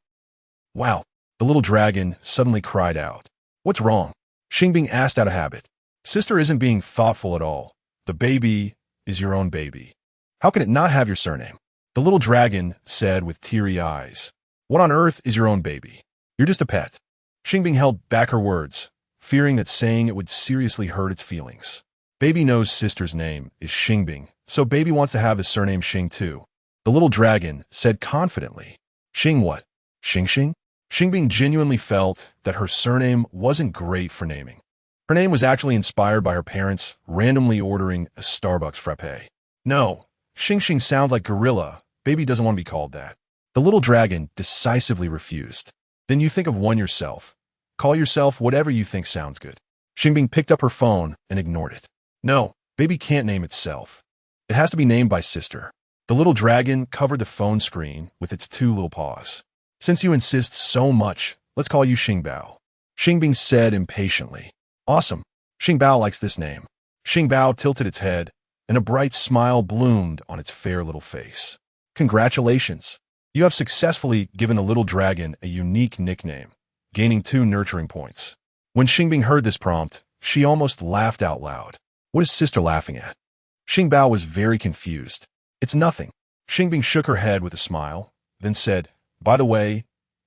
Wow. The little dragon suddenly cried out. What's wrong? Xing Bing asked out of habit. Sister isn't being thoughtful at all. The baby is your own baby. How can it not have your surname? The little dragon said with teary eyes. What on earth is your own baby? You're just a pet. Xing Bing held back her words, fearing that saying it would seriously hurt its feelings. Baby knows sister's name is Xing Bing, so baby wants to have the surname Xing too. The little dragon said confidently. Xing what? Xing? Xing Bing genuinely felt that her surname wasn't great for naming. Her name was actually inspired by her parents randomly ordering a Starbucks frappe. No, Xing sounds like gorilla. Baby doesn't want to be called that. The little dragon decisively refused. Then you think of one yourself. Call yourself whatever you think sounds good. Xing Bing picked up her phone and ignored it. No, baby can't name itself. It has to be named by sister. The little dragon covered the phone screen with its two little paws. Since you insist so much, let's call you Xing Bao. Xing Bing said impatiently. Awesome. Xing Bao likes this name. Xing Bao tilted its head, and a bright smile bloomed on its fair little face. Congratulations. You have successfully given the little dragon a unique nickname, gaining 2 nurturing points. When Xing Bing heard this prompt, she almost laughed out loud. What is sister laughing at? Xing Bao was very confused. It's nothing. Xing Bing shook her head with a smile, then said, by the way,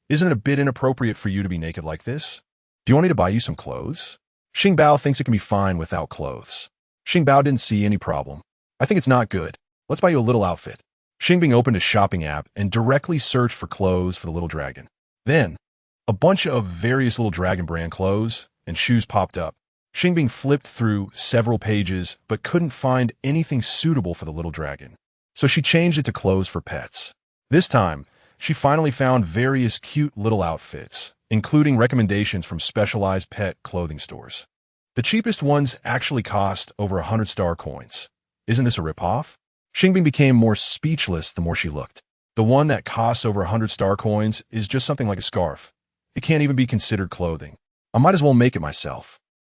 isn't it a bit inappropriate for you to be naked like this? Do you want me to buy you some clothes? Xing Bao thinks it can be fine without clothes. Xing Bao didn't see any problem. I think it's not good. Let's buy you a little outfit. Xing Bing opened a shopping app and directly searched for clothes for the little dragon. Then, a bunch of various little dragon brand clothes and shoes popped up. Xing Bing flipped through several pages but couldn't find anything suitable for the little dragon. So she changed it to clothes for pets. This time, she finally found various cute little outfits, including recommendations from specialized pet clothing stores. The cheapest ones actually cost over 100 star coins. Isn't this a ripoff? Xing Bing became more speechless the more she looked. The one that costs over 100 star coins is just something like a scarf. It can't even be considered clothing. I might as well make it myself.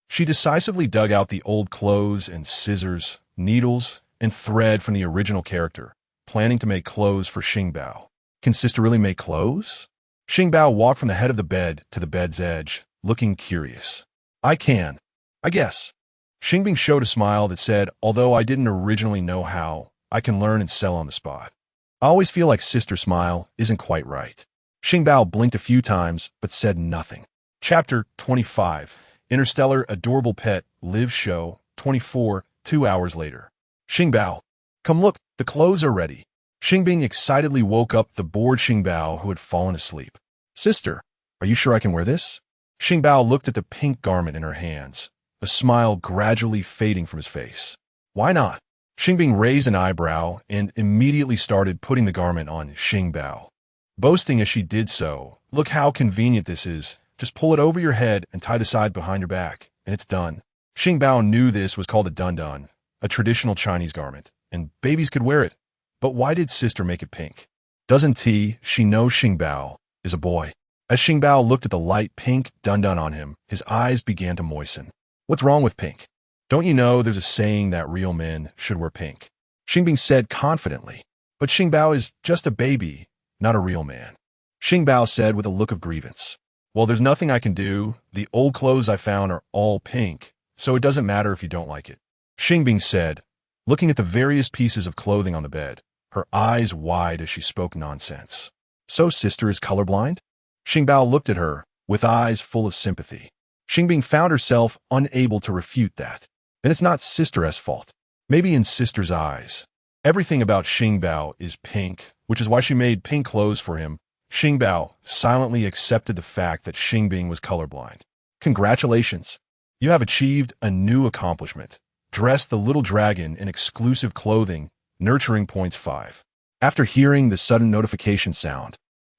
She decisively dug out the old clothes and scissors, needles, and thread from the original character, planning to make clothes for Xing Bao. Can sister really make clothes? Xing Bao walked from the head of the bed to the bed's edge, looking curious. I can, I guess. Xing Bing showed a smile that said, although I didn't originally know how, I can learn and sell on the spot. I always feel like sister's smile isn't quite right. Xing Bao blinked a few times, but said nothing. Chapter 25. Interstellar Adorable Pet Live Show 24, 2 hours later. Xing Bao. Come look, the clothes are ready. Xing Bing excitedly woke up the bored Xing Bao who had fallen asleep. Sister, are you sure I can wear this? Xing Bao looked at the pink garment in her hands, a smile gradually fading from his face. Why not? Xing Bing raised an eyebrow and immediately started putting the garment on Xing Bao. Boasting as she did so, look how convenient this is. Just pull it over your head and tie the side behind your back, and it's done. Xing Bao knew this was called a dun-dun, a traditional Chinese garment, and babies could wear it. But why did sister make it pink? Doesn't she know Xing Bao is a boy? As Xing Bao looked at the light pink dun-dun on him, his eyes began to moisten. What's wrong with pink? Don't you know there's a saying that real men should wear pink? Xing Bing said confidently. But Xing Bao is just a baby, not a real man. Xing Bao said with a look of grievance. Well, there's nothing I can do. The old clothes I found are all pink, so it doesn't matter if you don't like it. Xing Bing said, looking at the various pieces of clothing on the bed, her eyes wide as she spoke nonsense. So sister is colorblind? Xing Bao looked at her, with eyes full of sympathy. Xing Bing found herself unable to refute that. Then it's not sister's fault. Maybe in sister's eyes. Everything about Xing Bao is pink, which is why she made pink clothes for him. Xing Bao silently accepted the fact that Xing Bing was colorblind. Congratulations. You have achieved a new accomplishment. Dress the little dragon in exclusive clothing, nurturing points 5. After hearing the sudden notification sound,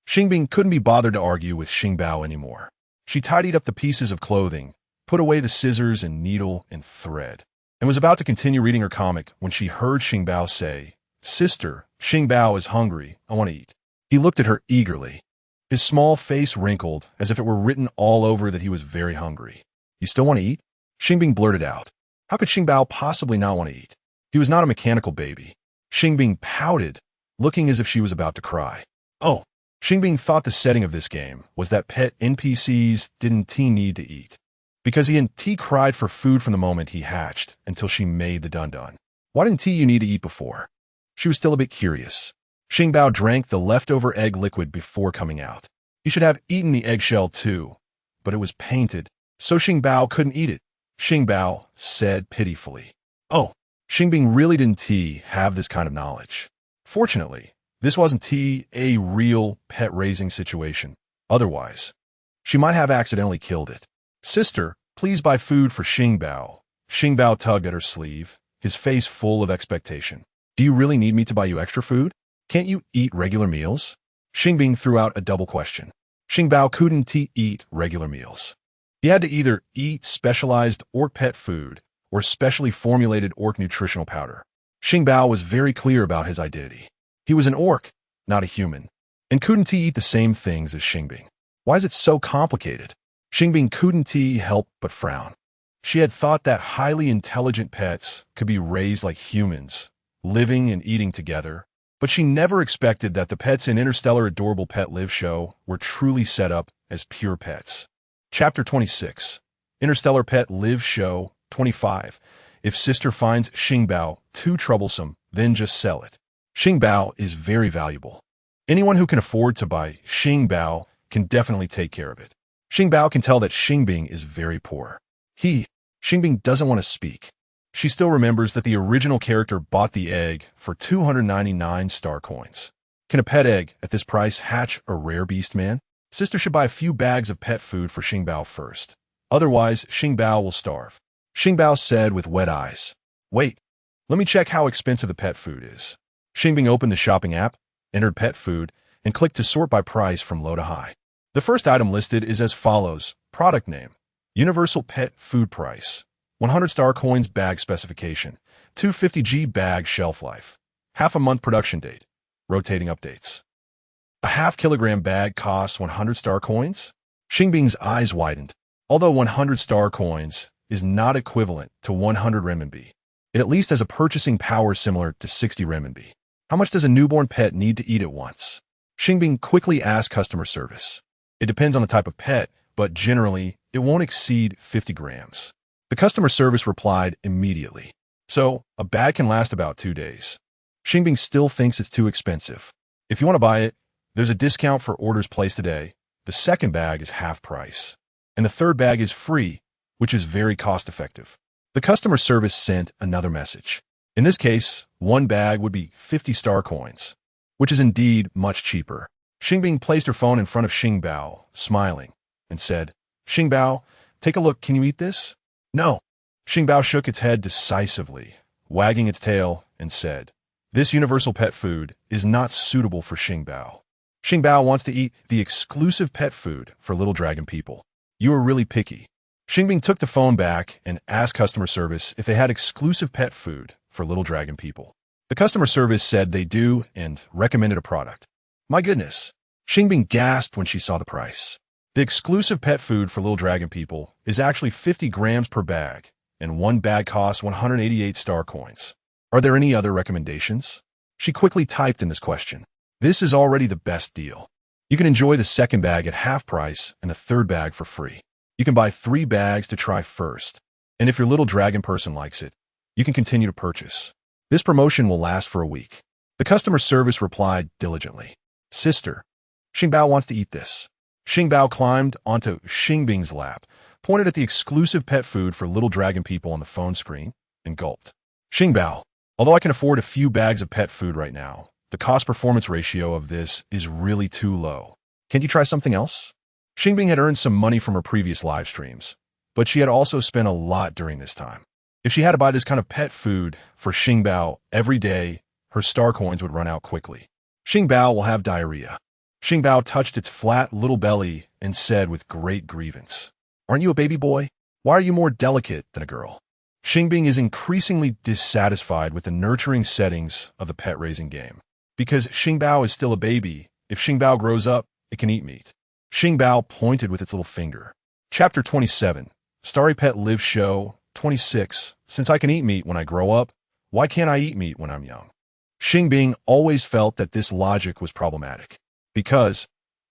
Xing Bing couldn't be bothered to argue with Xing Bao anymore. She tidied up the pieces of clothing, put away the scissors and needle and thread, and was about to continue reading her comic when she heard Xing Bao say, "Sister, Xing Bao is hungry. I want to eat." He looked at her eagerly. His small face wrinkled as if it were written all over that he was very hungry. "You still want to eat?" Xing Bing blurted out. How could Xing Bao possibly not want to eat? He was not a mechanical baby. Xing Bing pouted, looking as if she was about to cry. Oh, Xing Bing thought the setting of this game was that pet NPCs didn't need to eat. Because he cried for food from the moment he hatched until she made the dun-dun. Why didn't you need to eat before? She was still a bit curious. Xing Bao drank the leftover egg liquid before coming out. He should have eaten the eggshell too, but it was painted, so Xing Bao couldn't eat it. Xing Bao said pitifully. Oh, Xing Bing really didn't have this kind of knowledge. Fortunately, this wasn't a real pet-raising situation. Otherwise, she might have accidentally killed it. Sister, please buy food for Xing Bao. Xing Bao tugged at her sleeve, his face full of expectation. Do you really need me to buy you extra food? Can't you eat regular meals? Xing Bing threw out a double question. Xing Bao couldn't eat regular meals. He had to either eat specialized orc pet food or specially formulated orc nutritional powder. Xing Bao was very clear about his identity. He was an orc, not a human, and couldn't eat the same things as Xing Bing. Why is it so complicated? Xing Bing couldn't help but frown. She had thought that highly intelligent pets could be raised like humans, living and eating together, but she never expected that the pets in Interstellar Adorable Pet Live show were truly set up as pure pets. Chapter 26, Interstellar Pet Live Show 25. If sister finds Xing Bao too troublesome, then just sell it. Xing Bao is very valuable. Anyone who can afford to buy Xing Bao can definitely take care of it. Xing Bao can tell that Xing Bing is very poor. Xing Bing doesn't want to speak. She still remembers that the original character bought the egg for 299 star coins. Can a pet egg at this price hatch a rare beast man? Sister should buy a few bags of pet food for Xing Bao first. Otherwise, Xing Bao will starve. Xing Bao said with wet eyes. Wait, let me check how expensive the pet food is. Xing Bing opened the shopping app, entered pet food, and clicked to sort by price from low to high. The first item listed is as follows. Product name, Universal Pet Food Price, 100 star coins bag specification, 250G bag shelf life, half a month production date, rotating updates. A half-kilogram bag costs 100 star coins? Xing Bing's eyes widened. Although 100 star coins is not equivalent to 100 renminbi, it at least has a purchasing power similar to 60 renminbi. How much does a newborn pet need to eat at once? Xing Bing quickly asked customer service. It depends on the type of pet, but generally, it won't exceed 50 grams. The customer service replied immediately. So, a bag can last about 2 days. Xing Bing still thinks it's too expensive. If you want to buy it, there's a discount for orders placed today. The second bag is half price, and the third bag is free, which is very cost-effective. The customer service sent another message. In this case, one bag would be 50 star coins, which is indeed much cheaper. Xing Bing placed her phone in front of Xing Bao, smiling, and said, Xing Bao, take a look. Can you eat this? No. Xing Bao shook its head decisively, wagging its tail, and said, This universal pet food is not suitable for Xing Bao. Xing Bao wants to eat the exclusive pet food for little dragon people. You are really picky. Xing Bing took the phone back and asked customer service if they had exclusive pet food for little dragon people. The customer service said they do and recommended a product. My goodness. Xing Bing gasped when she saw the price. The exclusive pet food for little dragon people is actually 50 grams per bag, and one bag costs 188 star coins. Are there any other recommendations? She quickly typed in this question. This is already the best deal. You can enjoy the second bag at half price and the third bag for free. You can buy 3 bags to try first, and if your little dragon person likes it, you can continue to purchase. This promotion will last for a week. The customer service replied diligently. Sister, Xing Bao wants to eat this. Xing Bao climbed onto Xing Bing's lap, pointed at the exclusive pet food for little dragon people on the phone screen, and gulped. Xing Bao, although I can afford a few bags of pet food right now, the cost-performance ratio of this is really too low. Can't you try something else? Xing Bing had earned some money from her previous live streams, but she had also spent a lot during this time. If she had to buy this kind of pet food for Xing Bao every day, her star coins would run out quickly. Xing Bao will have diarrhea. Xing Bao touched its flat little belly and said with great grievance, "Aren't you a baby boy? Why are you more delicate than a girl?" Xing Bing is increasingly dissatisfied with the nurturing settings of the pet-raising game. Because Xing Bao is still a baby, if Xing Bao grows up, it can eat meat. Xing Bao pointed with its little finger. Chapter 27, Starry Pet Live Show 26. Since I can eat meat when I grow up, why can't I eat meat when I'm young? Xing Bing always felt that this logic was problematic. Because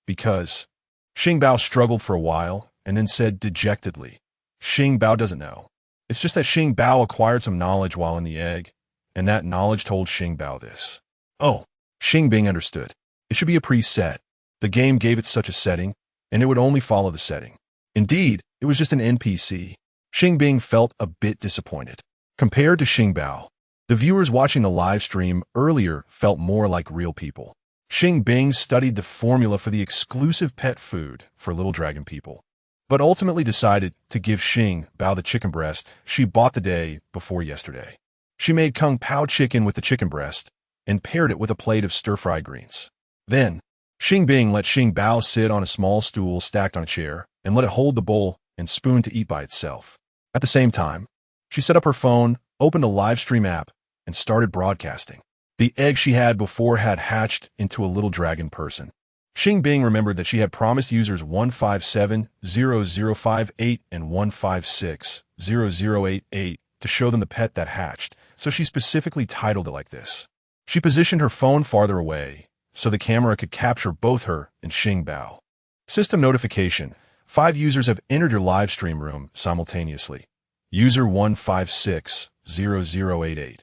Xing Bao struggled for a while and then said dejectedly, Xing Bao doesn't know. It's just that Xing Bao acquired some knowledge while in the egg, and that knowledge told Xing Bao this. Oh, Xing Bing understood. It should be a preset. The game gave it such a setting, and it would only follow the setting. Indeed, it was just an NPC. Xing Bing felt a bit disappointed. Compared to Xing Bao, the viewers watching the live stream earlier felt more like real people. Xing Bing studied the formula for the exclusive pet food for little dragon people, but ultimately decided to give Xing Bao the chicken breast she bought the day before yesterday. She made Kung Pao chicken with the chicken breast and paired it with a plate of stir-fried greens. Then, Xing Bing let Xing Bao sit on a small stool stacked on a chair and let it hold the bowl and spoon to eat by itself. At the same time, she set up her phone, opened a live stream app, and started broadcasting. The egg she had before had hatched into a little dragon person. Xing Bing remembered that she had promised users 1570058 and 1560088 to show them the pet that hatched, so she specifically titled it like this. She positioned her phone farther away, so the camera could capture both her and Xing Bao. System notification. 5 users have entered your live stream room simultaneously. User 1560088.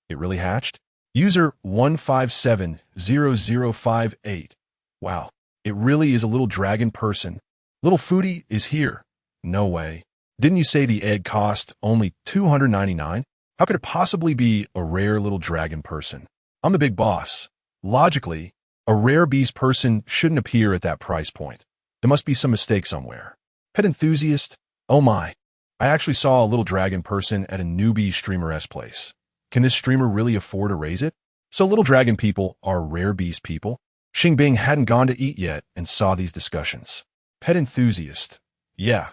It really hatched? User 1570058. Wow, it really is a little dragon person. Little Foodie is here. No way. Didn't you say the egg cost only $299? How could it possibly be a rare little dragon person? I'm the big boss. Logically, a rare beast person shouldn't appear at that price point. There must be some mistake somewhere. Pet enthusiast? Oh my. I actually saw a little dragon person at a newbie streamer's place. Can this streamer really afford to raise it? So little dragon people are rare beast people? Xing Bing hadn't gone to eat yet and saw these discussions. Pet enthusiast. Yeah,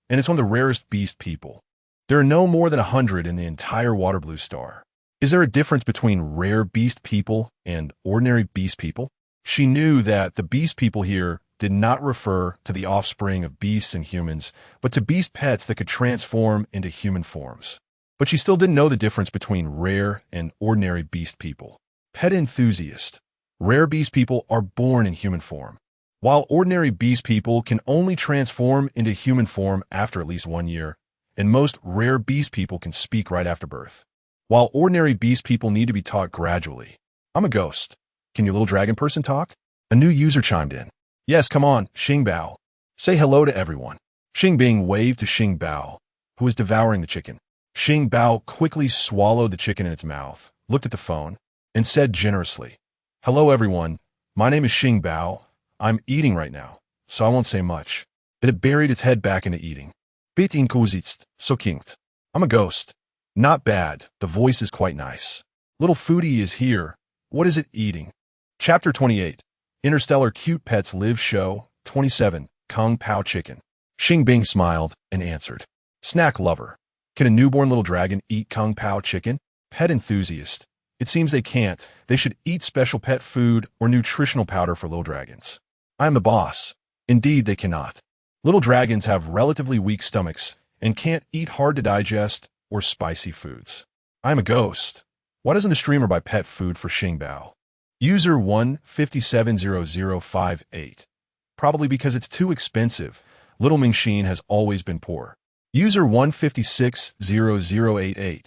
and it's one of the rarest beast people. There are no more than 100 in the entire water blue star. Is there a difference between rare beast people and ordinary beast people? She knew that the beast people here did not refer to the offspring of beasts and humans, but to beast pets that could transform into human forms. But she still didn't know the difference between rare and ordinary beast people. Pet enthusiast. Rare beast people are born in human form, while ordinary beast people can only transform into human form after at least 1 year, and most rare beast people can speak right after birth, while ordinary beast people need to be taught gradually. I'm a ghost. Can your little dragon person talk? A new user chimed in. Yes, come on, Xing Bao. Say hello to everyone. Xing Bing waved to Xing Bao, who was devouring the chicken. Xing Bao quickly swallowed the chicken in its mouth, looked at the phone, and said generously, Hello everyone, my name is Xing Bao. I'm eating right now, so I won't say much. It had buried its head back into eating. Bit inkuzitst, so kinkt. I'm a ghost. Not bad, the voice is quite nice. Little Foodie is here. What is it eating? Chapter 28. Interstellar Cute Pets Live Show 27. Kung Pao Chicken. Xing Bing smiled and answered. Snack lover. Can a newborn little dragon eat Kung Pao chicken? Pet enthusiast. It seems they can't. They should eat special pet food or nutritional powder for little dragons. I am the boss. Indeed, they cannot. Little dragons have relatively weak stomachs and can't eat hard-to-digest or spicy foods. I am a ghost. Why doesn't the streamer buy pet food for Xing Bao? User 1570058. Probably because it's too expensive. Little Mingxin has always been poor. User 1560088.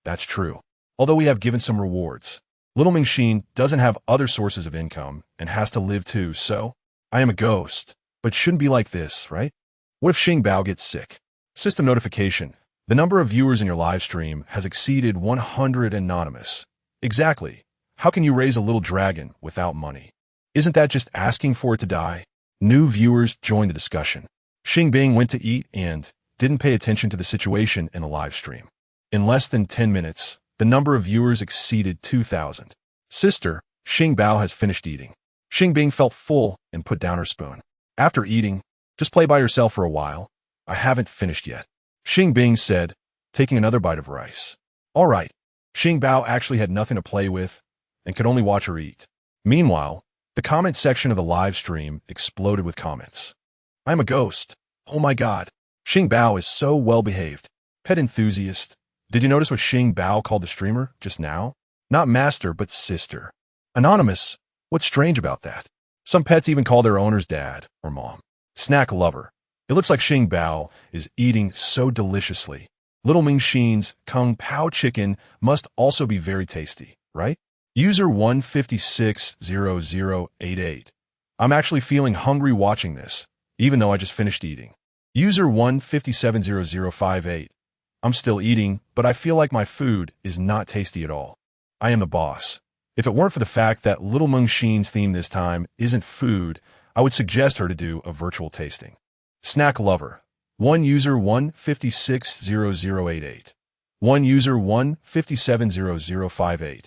That's true. Although we have given some rewards. Little Mingxin doesn't have other sources of income and has to live too, so I am a ghost. But shouldn't be like this, right? What if Xing Bao gets sick? System notification. The number of viewers in your live stream has exceeded 100 anonymous. Exactly. How can you raise a little dragon without money? Isn't that just asking for it to die? New viewers joined the discussion. Xing Bing went to eat and didn't pay attention to the situation in the live stream. In less than 10 minutes, the number of viewers exceeded 2,000. Sister, Xing Bao has finished eating. Xing Bing felt full and put down her spoon. After eating, just play by yourself for a while. I haven't finished yet, Xing Bing said, taking another bite of rice. All right. Xing Bao actually had nothing to play with and could only watch her eat. Meanwhile, the comment section of the live stream exploded with comments. I'm a ghost. Oh my god. Xing Bao is so well-behaved. Pet enthusiast. Did you notice what Xing Bao called the streamer just now? Not master, but sister. Anonymous. What's strange about that? Some pets even call their owner's dad or mom. Snack lover. It looks like Xing Bao is eating so deliciously. Little Ming Xin's Kung Pao chicken must also be very tasty, right? User 1560088. I'm actually feeling hungry watching this, even though I just finished eating. User 1570058. I'm still eating, but I feel like my food is not tasty at all. I am the boss. If it weren't for the fact that Little Ming Xin's theme this time isn't food, I would suggest her to do a virtual tasting. Snack lover. One user 1560088. One user 1570058.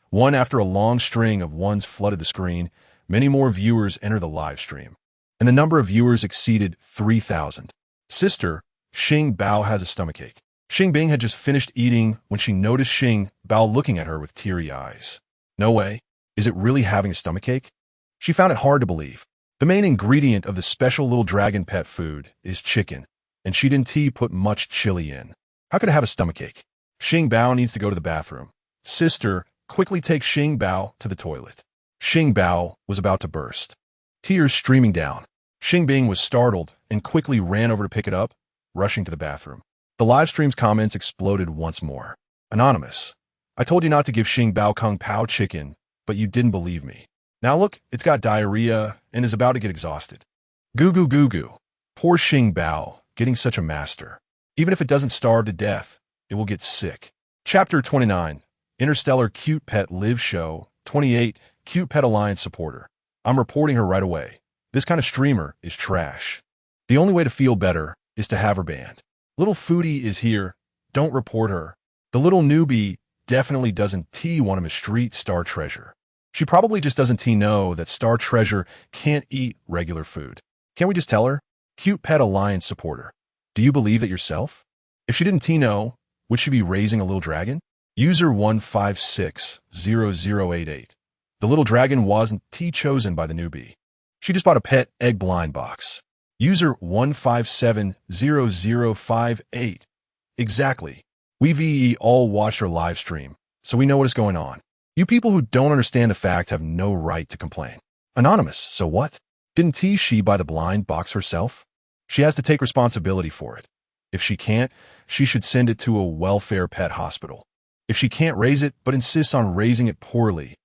One after a long string of ones flooded the screen, many more viewers enter the live stream. And the number of viewers exceeded 3,000. Sister, Xing Bao has a stomachache. Xing Bing had just finished eating when she noticed Xing Bao looking at her with teary eyes. No way. Is it really having a stomachache? She found it hard to believe. The main ingredient of the special little dragon pet food is chicken, and she didn't put much chili in. How could it have a stomachache? Xing Bao needs to go to the bathroom. Sister, quickly take Xing Bao to the toilet. Xing Bao was about to burst. Tears streaming down. Xing Bing was startled and quickly ran over to pick it up, rushing to the bathroom. The live stream's comments exploded once more. Anonymous. I told you not to give Xing Bao Kung Pao chicken, but you didn't believe me. Now look, it's got diarrhea and is about to get exhausted. Goo goo goo goo. Poor Xing Bao, getting such a master. Even if it doesn't starve to death, it will get sick. Chapter 29. Interstellar Cute Pet Live Show. 28. Cute Pet Alliance Supporter. I'm reporting her right away. This kind of streamer is trash. The only way to feel better is to have her banned. Little Foodie is here. Don't report her. The little newbie definitely doesn't want him a street star treasure. She probably just doesn't know that Star Treasure can't eat regular food. Can't we just tell her? Cute Pet Alliance Supporter. Do you believe that yourself? If she didn't know, would she be raising a little dragon? User 1560088. The little dragon wasn't chosen by the newbie. She just bought a pet egg blind box. User 1570058. Exactly. We all watched her live stream, so we know what is going on. You people who don't understand the fact have no right to complain. Anonymous, so what? Didn't she buy the blind box herself? She has to take responsibility for it. If she can't, she should send it to a welfare pet hospital. If she can't raise it but insists on raising it poorly,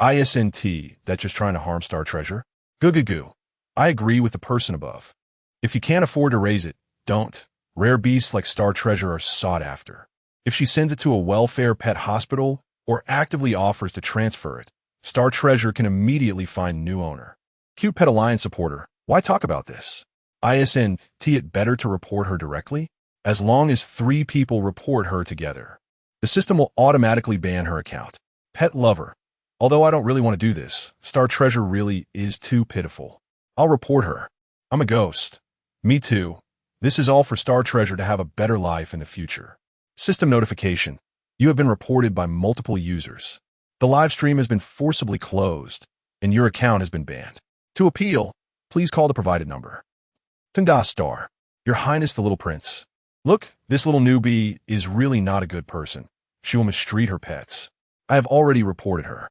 ISNT, that's just trying to harm Star Treasure? Goo. I agree with the person above. If you can't afford to raise it, don't. Rare beasts like Star Treasure are sought after. If she sends it to a welfare pet hospital or actively offers to transfer it, Star Treasure can immediately find new owner. Cute Pet Alliance Supporter, why talk about this? ISNT, it better to report her directly? As long as 3 people report her together, the system will automatically ban her account. Pet Lover. Although I don't really want to do this, Star Treasure really is too pitiful. I'll report her. I'm a ghost. Me too. This is all for Star Treasure to have a better life in the future. System notification. You have been reported by multiple users. The live stream has been forcibly closed, and your account has been banned. To appeal, please call the provided number. Tanda Star. Your Highness the Little Prince. Look, this little newbie is really not a good person. She will mistreat her pets. I have already reported her.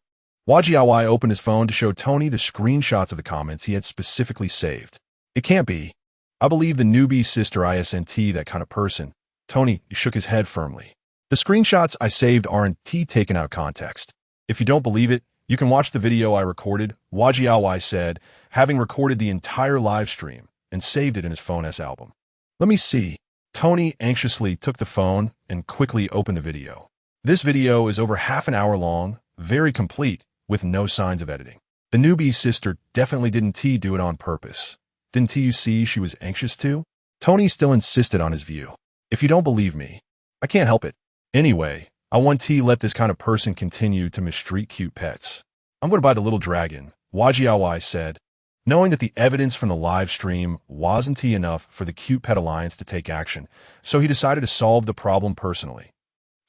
Wajiawai opened his phone to show Tony the screenshots of the comments he had specifically saved. It can't be. I believe the newbie sister ISNT that kind of person. Tony shook his head firmly. The screenshots I saved aren't taken out of context. If you don't believe it, you can watch the video I recorded, Wajiawai said, having recorded the entire live stream and saved it in his phone S album. Let me see. Tony anxiously took the phone and quickly opened the video. This video is over half an hour long, very complete, with no signs of editing. The newbie sister definitely didn't do it on purpose. Didn't you see she was anxious to? Tony still insisted on his view. If you don't believe me, I can't help it. Anyway, I want let this kind of person continue to mistreat cute pets. I'm going to buy the little dragon, Hua Jiaowei said, knowing that the evidence from the live stream wasn't enough for the Cute Pet Alliance to take action, so he decided to solve the problem personally.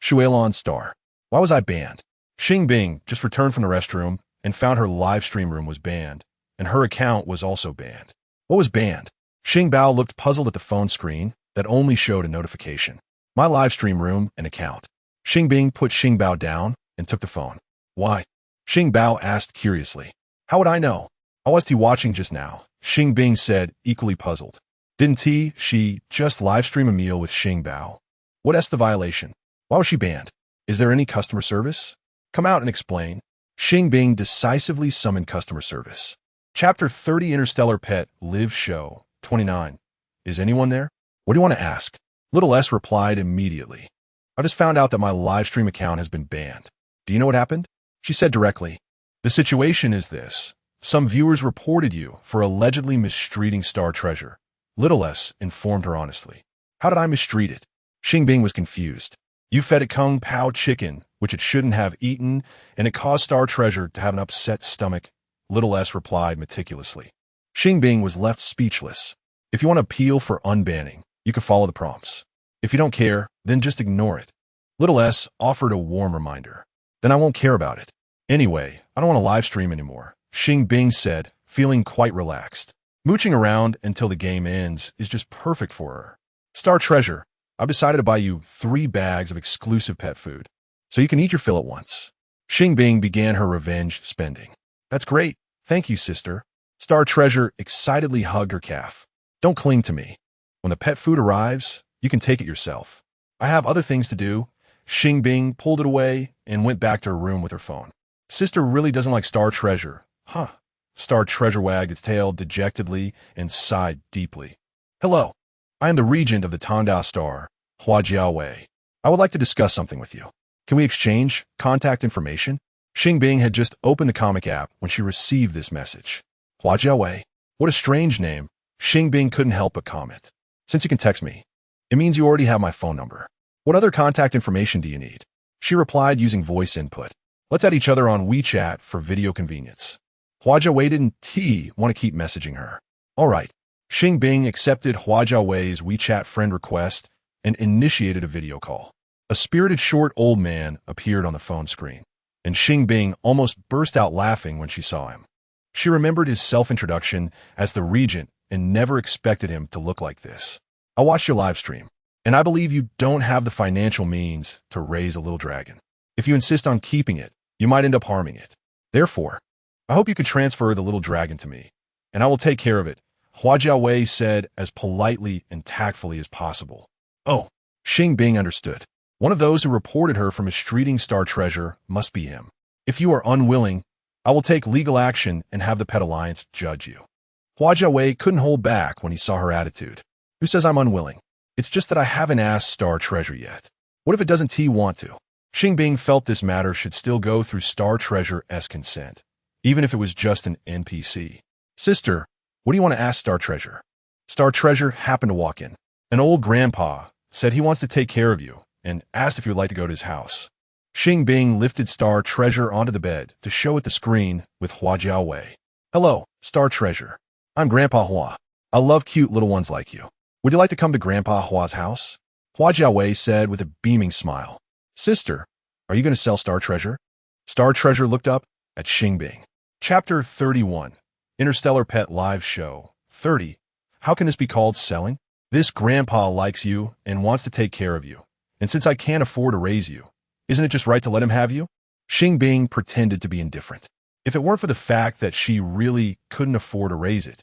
Shueilon Star. Why was I banned? Xing Bing just returned from the restroom and found her live stream room was banned, and her account was also banned. What was banned? Xing Bao looked puzzled at the phone screen that only showed a notification. My live stream room and account. Xing Bing put Xing Bao down and took the phone. Why? Xing Bao asked curiously. How would I know? I was watching just now, Xing Bing said, equally puzzled. Didn't she just live stream a meal with Xing Bao? What's the violation? Why was she banned? Is there any customer service? Come out and explain. Xing Bing decisively summoned customer service. Chapter 30 Interstellar Pet Live Show 29. Is anyone there? What do you want to ask? Little S replied immediately. I just found out that my live stream account has been banned. Do you know what happened? She said directly. The situation is this. Some viewers reported you for allegedly mistreating Star Treasure. Little S informed her honestly. How did I mistreat it? Xing Bing was confused. You fed it Kung Pao chicken, which it shouldn't have eaten, and it caused Star Treasure to have an upset stomach. Little S replied meticulously. Xing Bing was left speechless. If you want to appeal for unbanning, you can follow the prompts. If you don't care, then just ignore it. Little S offered a warm reminder. Then I won't care about it. Anyway, I don't want to live stream anymore, Xing Bing said, feeling quite relaxed. Mooching around until the game ends is just perfect for her. Star Treasure, I've decided to buy you 3 bags of exclusive pet food, so you can eat your fill at once. Xing Bing began her revenge spending. That's great. Thank you, sister. Star Treasure excitedly hugged her calf. Don't cling to me. When the pet food arrives, you can take it yourself. I have other things to do. Xing Bing pulled it away and went back to her room with her phone. Sister really doesn't like Star Treasure, huh? Star Treasure wagged its tail dejectedly and sighed deeply. Hello. I am the regent of the Tandao Star, Hua Jiaowei. I would like to discuss something with you. Can we exchange contact information? Xing Bing had just opened the comic app when she received this message. Hua Jiaowei. What a strange name. Xing Bing couldn't help but comment. Since you can text me, it means you already have my phone number. What other contact information do you need? She replied using voice input. Let's add each other on WeChat for video convenience. Hua Jiaowei didn't want to keep messaging her. All right. Xing Bing accepted Hua Jiaowei's WeChat friend request and initiated a video call. A spirited short old man appeared on the phone screen, and Xing Bing almost burst out laughing when she saw him. She remembered his self-introduction as the regent and never expected him to look like this. I watched your live stream, and I believe you don't have the financial means to raise a little dragon. If you insist on keeping it, you might end up harming it. Therefore, I hope you can transfer the little dragon to me, and I will take care of it, Hua Jiaowei said as politely and tactfully as possible. Oh, Xing Bing understood. One of those who reported her for mistreating Star Treasure must be him. If you are unwilling, I will take legal action and have the Pet Alliance judge you. Hua Jiaowei couldn't hold back when he saw her attitude. Who says I'm unwilling? It's just that I haven't asked Star Treasure yet. What if it doesn't want to? Xing Bing felt this matter should still go through Star Treasure's consent, even if it was just an NPC. Sister, what do you want to ask Star Treasure? Star Treasure happened to walk in. An old grandpa said he wants to take care of you and asked if you would like to go to his house. Xing Bing lifted Star Treasure onto the bed to show it the screen with Hua Jiaowei. Hello, Star Treasure. I'm Grandpa Hua. I love cute little ones like you. Would you like to come to Grandpa Hua's house? Hua Jiaowei said with a beaming smile. Sister, are you going to sell Star Treasure? Star Treasure looked up at Xing Bing. Chapter 31. Interstellar Pet Live Show 30. How can this be called selling? This grandpa likes you and wants to take care of you. And since I can't afford to raise you, isn't it just right to let him have you? Xing Bing pretended to be indifferent. If it weren't for the fact that she really couldn't afford to raise it,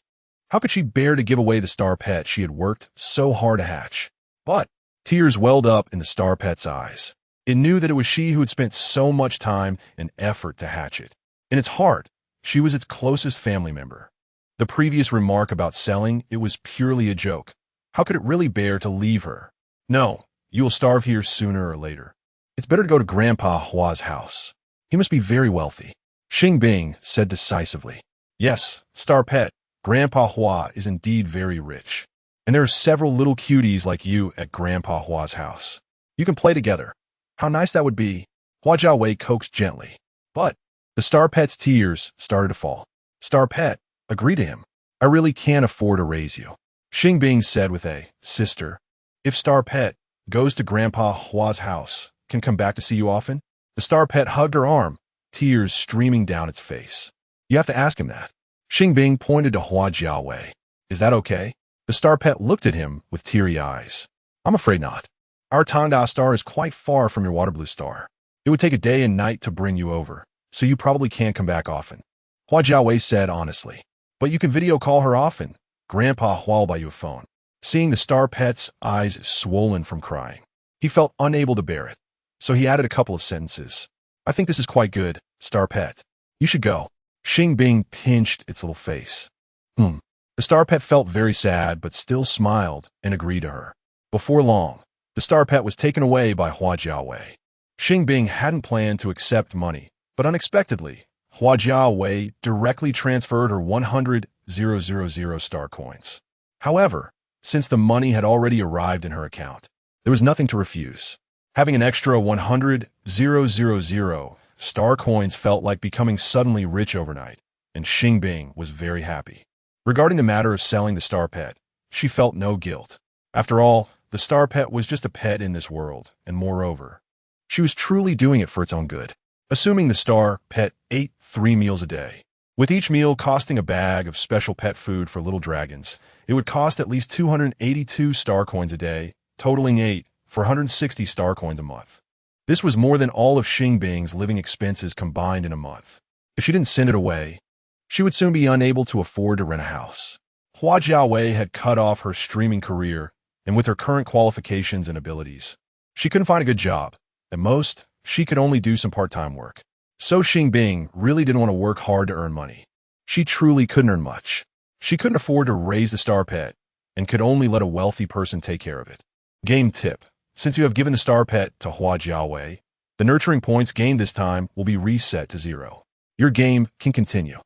how could she bear to give away the star pet she had worked so hard to hatch? But tears welled up in the star pet's eyes. It knew that it was she who had spent so much time and effort to hatch it. In its heart, she was its closest family member. The previous remark about selling, it was purely a joke. How could it really bear to leave her? No, you will starve here sooner or later. It's better to go to Grandpa Hua's house. He must be very wealthy. Xing Bing said decisively. Yes, Star Pet, Grandpa Hua is indeed very rich. And there are several little cuties like you at Grandpa Hua's house. You can play together. How nice that would be. Hua Jiaowei coaxed gently. But the Star Pet's tears started to fall. Star Pet, agree to him. I really can't afford to raise you. Xing Bing said with a, sister, if Star Pet goes to Grandpa Hua's house, can come back to see you often? The Star Pet hugged her arm, tears streaming down its face. You have to ask him that. Xing Bing pointed to Hua Jiawei. Is that okay? The Star Pet looked at him with teary eyes. I'm afraid not. Our Tanda star is quite far from your water blue star. It would take a day and night to bring you over, so you probably can't come back often. Hua Jiawei said honestly. But you can video call her often. Grandpa Hua will buy you a phone. Seeing the Star Pet's eyes swollen from crying, he felt unable to bear it, so he added a couple of sentences. I think this is quite good, Star Pet. You should go. Xing Bing pinched its little face. The Star Pet felt very sad but still smiled and agreed to her. Before long, the Star Pet was taken away by Hua Jiawei. Xing Bing hadn't planned to accept money, but unexpectedly, Hua Jiawei directly transferred her 100,000 star coins. However, since the money had already arrived in her account, there was nothing to refuse. Having an extra 100,000 star coins felt like becoming suddenly rich overnight, and Xing Bing was very happy. Regarding the matter of selling the Star Pet, she felt no guilt. After all, the Star Pet was just a pet in this world, and moreover, she was truly doing it for its own good. Assuming the Star Pet ate 3 meals a day, with each meal costing a bag of special pet food for little dragons, it would cost at least 282 star coins a day, totaling 8 for 160 star coins a month. This was more than all of Xing Bing's living expenses combined in a month. If she didn't send it away, she would soon be unable to afford to rent a house. Hua Jiawei had cut off her streaming career, and with her current qualifications and abilities, she couldn't find a good job. At most, she could only do some part-time work. So Xing Bing really didn't want to work hard to earn money. She truly couldn't earn much. She couldn't afford to raise the Star Pet, and could only let a wealthy person take care of it. Game tip. Since you have given the Star Pet to Hua Jiawei, the nurturing points gained this time will be reset to 0. Your game can continue,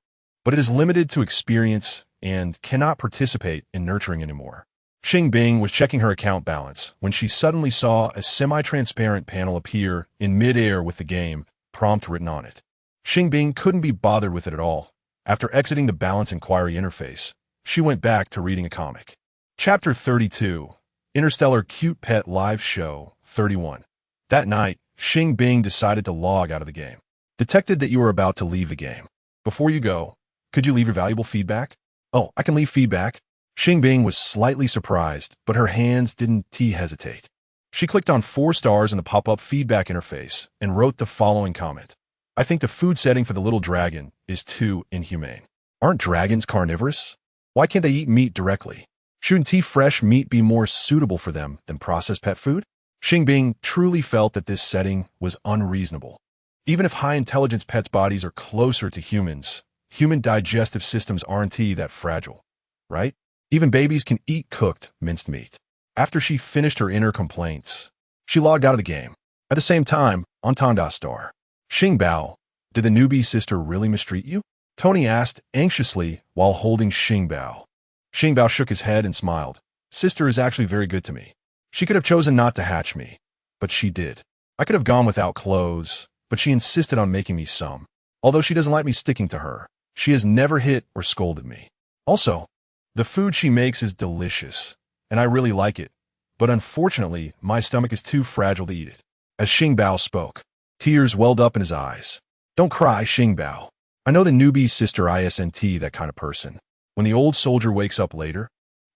but it is limited to experience and cannot participate in nurturing anymore. Xing Bing was checking her account balance when she suddenly saw a semi-transparent panel appear in mid-air with the game prompt written on it. Xing Bing couldn't be bothered with it at all. After exiting the balance inquiry interface, she went back to reading a comic. Chapter 32, Interstellar Cute Pet Live Show 31. That night, Xing Bing decided to log out of the game. Detected that you were about to leave the game. Before you go, could you leave your valuable feedback? Oh, I can leave feedback. Xing Bing was slightly surprised, but her hands didn't hesitate. She clicked on 4 stars in the pop-up feedback interface and wrote the following comment. I think the food setting for the little dragon is too inhumane. Aren't dragons carnivorous? Why can't they eat meat directly? Shouldn't fresh meat be more suitable for them than processed pet food? Xing Bing truly felt that this setting was unreasonable. Even if high-intelligence pets' bodies are closer to humans, human digestive systems aren't that fragile, right? Even babies can eat cooked, minced meat. After she finished her inner complaints, she logged out of the game. At the same time, on Tanda Star, Xing Bao, did the newbie sister really mistreat you? Tony asked anxiously while holding Xing Bao. Xing Bao shook his head and smiled. Sister is actually very good to me. She could have chosen not to hatch me, but she did. I could have gone without clothes, but she insisted on making me some. Although she doesn't like me sticking to her, she has never hit or scolded me. Also, the food she makes is delicious, and I really like it, but unfortunately, my stomach is too fragile to eat it. As Xing Bao spoke, tears welled up in his eyes. Don't cry, Xing Bao. I know the newbie sister isn't that kind of person. When the old soldier wakes up later,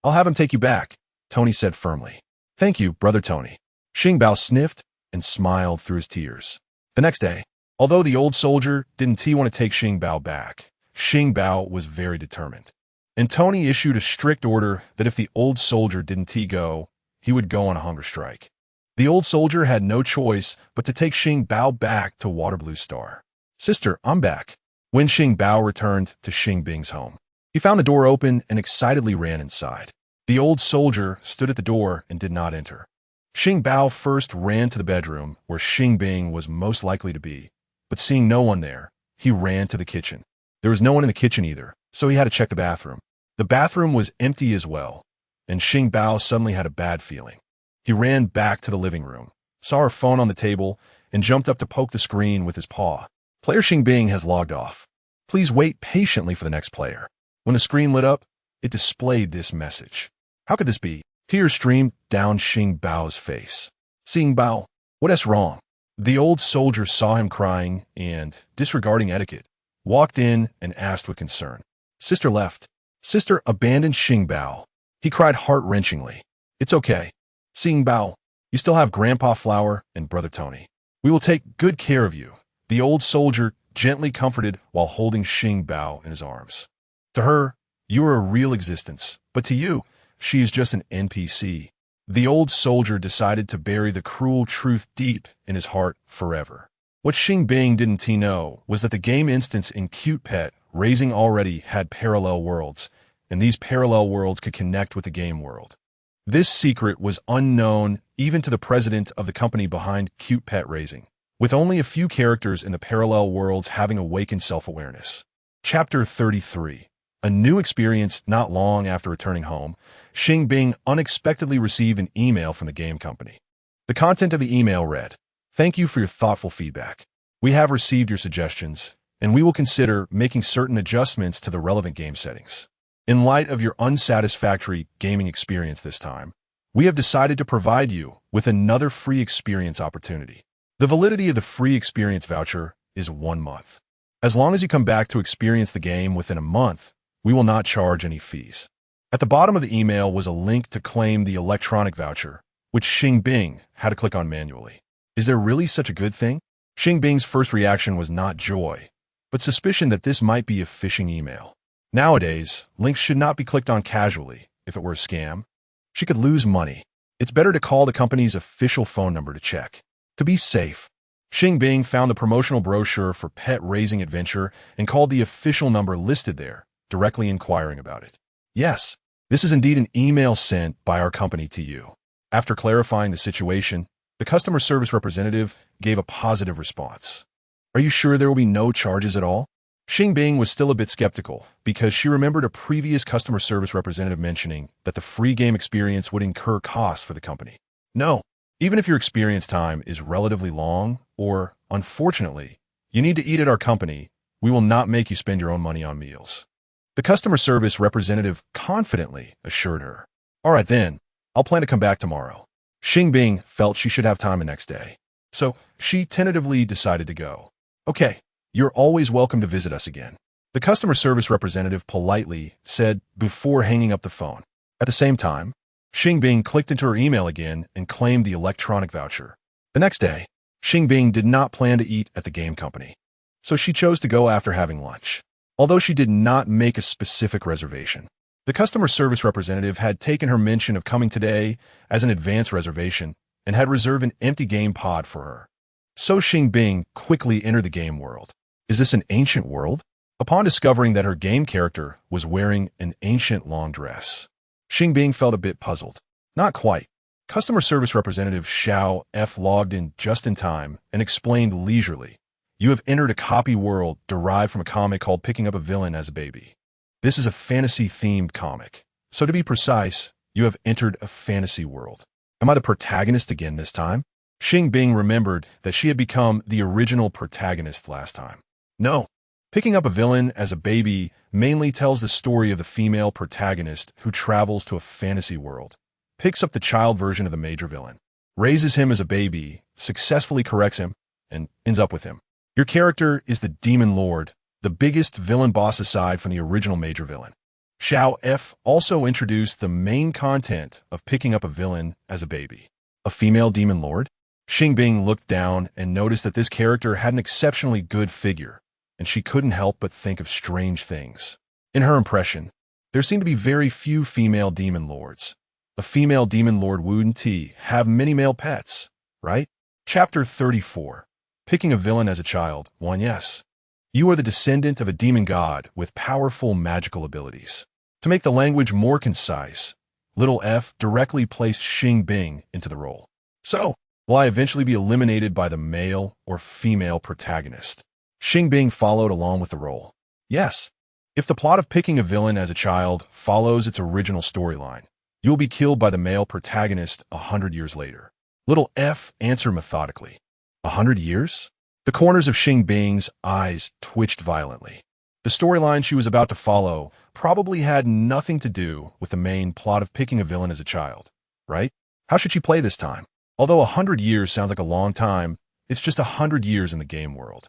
I'll have him take you back, Tony said firmly. Thank you, brother Tony. Xing Bao sniffed and smiled through his tears. The next day, although the old soldier didn't want to take Xing Bao back, Xing Bao was very determined. And Tony issued a strict order that if the old soldier didn't go, he would go on a hunger strike. The old soldier had no choice but to take Xing Bao back to Water Blue Star. Sister, I'm back. When Xing Bao returned to Xing Bing's home, he found the door open and excitedly ran inside. The old soldier stood at the door and did not enter. Xing Bao first ran to the bedroom where Xing Bing was most likely to be, but seeing no one there, he ran to the kitchen. There was no one in the kitchen either, so he had to check the bathroom. The bathroom was empty as well, and Xing Bao suddenly had a bad feeling. He ran back to the living room, saw her phone on the table, and jumped up to poke the screen with his paw. Player Xing Bing has logged off. Please wait patiently for the next player. When the screen lit up, it displayed this message. How could this be? Tears streamed down Xing Bao's face. Xing Bao, what's wrong? The old soldier saw him crying and, disregarding etiquette, walked in and asked with concern. Sister left. Sister abandoned Xing Bao. He cried heart-wrenchingly. It's okay. Xing Bao, you still have Grandpa Flower and Brother Tony. We will take good care of you. The old soldier gently comforted while holding Xing Bao in his arms. To her, you are a real existence, but to you, she is just an NPC. The old soldier decided to bury the cruel truth deep in his heart forever. What Xing Bing didn't know was that the game instance in Cute Pet Raising already had parallel worlds, and these parallel worlds could connect with the game world. This secret was unknown even to the president of the company behind Cute Pet Raising, with only a few characters in the parallel worlds having awakened self-awareness. Chapter 33. A new experience. Not long after returning home, Xing Bing unexpectedly received an email from the game company. The content of the email read, "Thank you for your thoughtful feedback. We have received your suggestions, and we will consider making certain adjustments to the relevant game settings. In light of your unsatisfactory gaming experience this time, we have decided to provide you with another free experience opportunity. The validity of the free experience voucher is 1 month. As long as you come back to experience the game within a month, we will not charge any fees." At the bottom of the email was a link to claim the electronic voucher, which Xing Bing had to click on manually. Is there really such a good thing? Xing Bing's first reaction was not joy, but suspicion that this might be a phishing email. Nowadays, links should not be clicked on casually. If it were a scam, she could lose money. It's better to call the company's official phone number to check. To be safe, Xing Bing found the promotional brochure for Pet Raising Adventure and called the official number listed there, directly inquiring about it. Yes, this is indeed an email sent by our company to you. After clarifying the situation, the customer service representative gave a positive response. Are you sure there will be no charges at all? Xing Bing was still a bit skeptical because she remembered a previous customer service representative mentioning that the free game experience would incur costs for the company. No, even if your experience time is relatively long or, unfortunately, you need to eat at our company, we will not make you spend your own money on meals. The customer service representative confidently assured her. All right then, I'll plan to come back tomorrow. Xing Bing felt she should have time the next day, so she tentatively decided to go. Okay, you're always welcome to visit us again, the customer service representative politely said before hanging up the phone. At the same time, Xing Bing clicked into her email again and claimed the electronic voucher. The next day, Xing Bing did not plan to eat at the game company, so she chose to go after having lunch. Although she did not make a specific reservation, the customer service representative had taken her mention of coming today as an advance reservation and had reserved an empty game pod for her. So Xing Bing quickly entered the game world. Is this an ancient world? Upon discovering that her game character was wearing an ancient long dress, Xing Bing felt a bit puzzled. Not quite. Customer service representative Xiao F logged in just in time and explained leisurely. You have entered a copy world derived from a comic called Picking Up a Villain as a Baby. This is a fantasy-themed comic. So to be precise, you have entered a fantasy world. Am I the protagonist again this time? Xing Bing remembered that she had become the original protagonist last time. No. Picking Up a Villain as a Baby mainly tells the story of the female protagonist who travels to a fantasy world, picks up the child version of the major villain, raises him as a baby, successfully corrects him, and ends up with him. Your character is the Demon Lord, the biggest villain boss aside from the original major villain. Xiao F also introduced the main content of Picking Up a Villain as a Baby. A female Demon Lord? Xing Bing looked down and noticed that this character had an exceptionally good figure, and she couldn't help but think of strange things. In her impression, there seemed to be very few female Demon Lords. A female Demon Lord wouldn't have many male pets, right? Chapter 34. Picking a Villain as a Child. 1. Yes. You are the descendant of a demon god with powerful magical abilities. To make the language more concise, little f directly placed Xing Bing into the role. So, will I eventually be eliminated by the male or female protagonist? Xing Bing followed along with the role. Yes. If the plot of Picking a Villain as a Child follows its original storyline, you will be killed by the male protagonist 100 years later. Little f answered methodically. 100 years? The corners of Xing Bing's eyes twitched violently. The storyline she was about to follow probably had nothing to do with the main plot of picking a villain as a child, right? How should she play this time? Although 100 years sounds like a long time, it's just 100 years in the game world.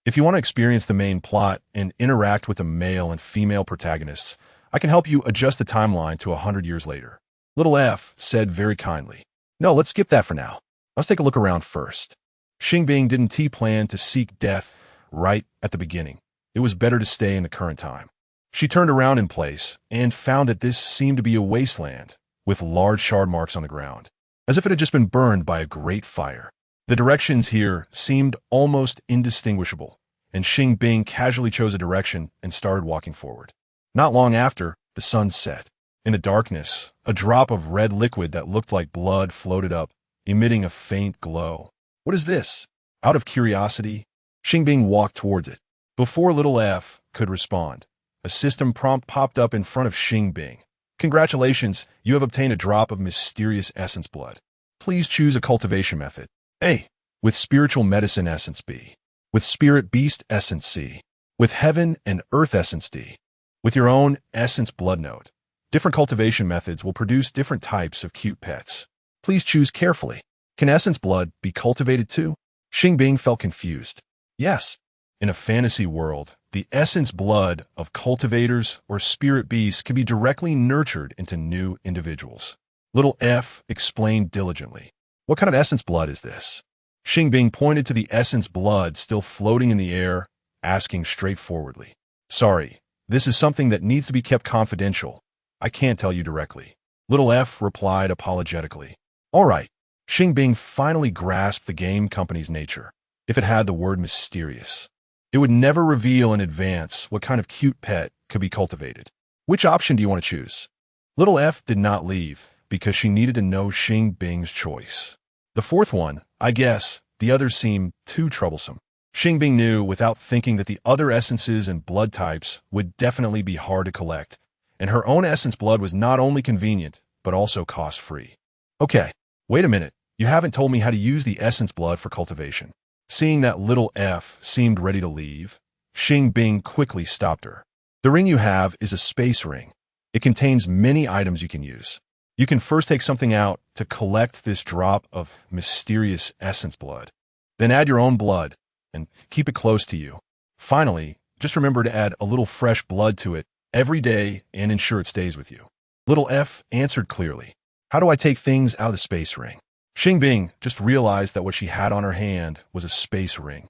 If you want to experience the main plot and interact with the male and female protagonists, I can help you adjust the timeline to 100 years later. Little F said very kindly. No, let's skip that for now. Let's take a look around first. Xing Bing didn't plan to seek death right at the beginning. It was better to stay in the current time. She turned around in place and found that this seemed to be a wasteland with large shard marks on the ground, as if it had just been burned by a great fire. The directions here seemed almost indistinguishable, and Xing Bing casually chose a direction and started walking forward. Not long after, the sun set. In the darkness, a drop of red liquid that looked like blood floated up, emitting a faint glow. What is this? Out of curiosity, Xing Bing walked towards it. Before little F could respond, a system prompt popped up in front of Xing Bing. Congratulations, you have obtained a drop of mysterious essence blood. Please choose a cultivation method. A. With spiritual medicine essence B. With spirit beast essence C. With heaven and earth essence D. With your own essence blood note. Different cultivation methods will produce different types of cute pets. Please choose carefully. Can essence blood be cultivated too? Xing Bing felt confused. Yes. In a fantasy world, the essence blood of cultivators or spirit beasts can be directly nurtured into new individuals. Little F explained diligently. What kind of essence blood is this? Xing Bing pointed to the essence blood still floating in the air, asking straightforwardly. Sorry, this is something that needs to be kept confidential. I can't tell you directly. Little F replied apologetically. All right. Xing Bing finally grasped the game company's nature. If it had the word mysterious, it would never reveal in advance what kind of cute pet could be cultivated. Which option do you want to choose? Little F did not leave because she needed to know Xing Bing's choice. The fourth one, I guess, the others seemed too troublesome. Xing Bing knew without thinking that the other essences and blood types would definitely be hard to collect, and her own essence blood was not only convenient, but also cost-free. Okay, wait a minute, you haven't told me how to use the essence blood for cultivation. Seeing that little F seemed ready to leave, Xing Bing quickly stopped her. The ring you have is a space ring. It contains many items you can use. You can first take something out to collect this drop of mysterious essence blood. Then add your own blood and keep it close to you. Finally, just remember to add a little fresh blood to it every day and ensure it stays with you. Little F answered clearly. How do I take things out of the space ring? Xing Bing just realized that what she had on her hand was a space ring,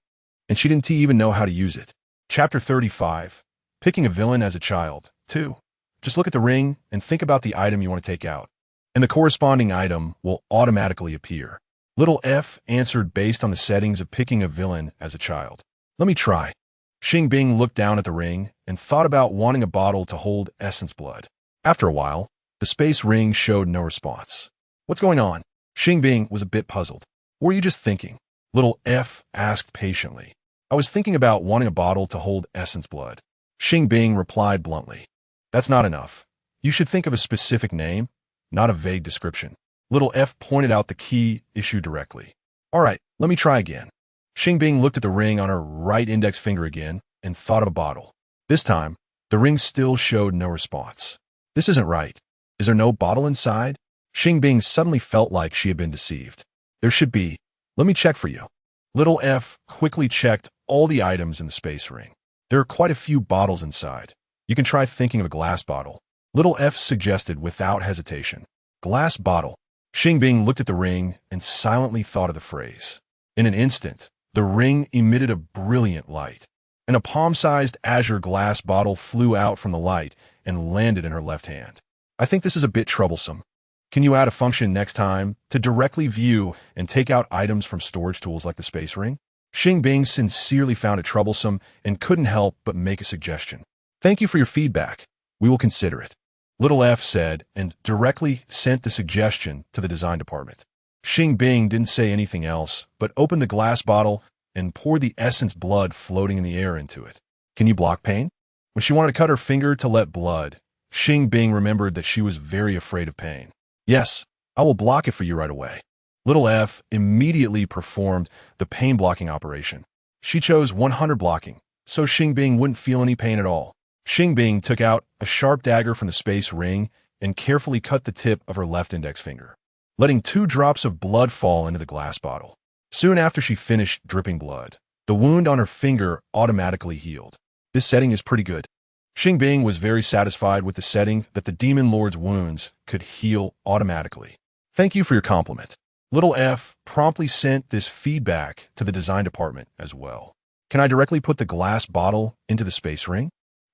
and she didn't even know how to use it. Chapter 35. Picking a villain as a child. 2. Just look at the ring and think about the item you want to take out, and the corresponding item will automatically appear. Little F answered based on the settings of picking a villain as a child. Let me try. Xing Bing looked down at the ring and thought about wanting a bottle to hold essence blood. After a while, the space ring showed no response. What's going on? Xing Bing was a bit puzzled. What were you just thinking? Little F asked patiently. I was thinking about wanting a bottle to hold essence blood. Xing Bing replied bluntly. That's not enough. You should think of a specific name, not a vague description. Little F pointed out the key issue directly. All right, let me try again. Xing Bing looked at the ring on her right index finger again and thought of a bottle. This time, the ring still showed no response. This isn't right. Is there no bottle inside? Xing Bing suddenly felt like she had been deceived. There should be. Let me check for you. Little F quickly checked all the items in the space ring. There are quite a few bottles inside. You can try thinking of a glass bottle. Little F suggested without hesitation. Glass bottle. Xing Bing looked at the ring and silently thought of the phrase. In an instant, the ring emitted a brilliant light, and a palm-sized azure glass bottle flew out from the light and landed in her left hand. I think this is a bit troublesome. Can you add a function next time to directly view and take out items from storage tools like the space ring? Xing Bing sincerely found it troublesome and couldn't help but make a suggestion. Thank you for your feedback. We will consider it. Little F said and directly sent the suggestion to the design department. Xing Bing didn't say anything else, but opened the glass bottle and poured the essence blood floating in the air into it. Can you block pain? When she wanted to cut her finger to let blood, Xing Bing remembered that she was very afraid of pain. Yes, I will block it for you right away. Little F immediately performed the pain blocking operation. She chose 100 blocking, so Xing Bing wouldn't feel any pain at all. Xing Bing took out a sharp dagger from the space ring and carefully cut the tip of her left index finger, letting 2 drops of blood fall into the glass bottle. Soon after she finished dripping blood, the wound on her finger automatically healed. This setting is pretty good. Xing Bing was very satisfied with the setting that the Demon Lord's wounds could heal automatically. Thank you for your compliment. Little F promptly sent this feedback to the design department as well. Can I directly put the glass bottle into the space ring?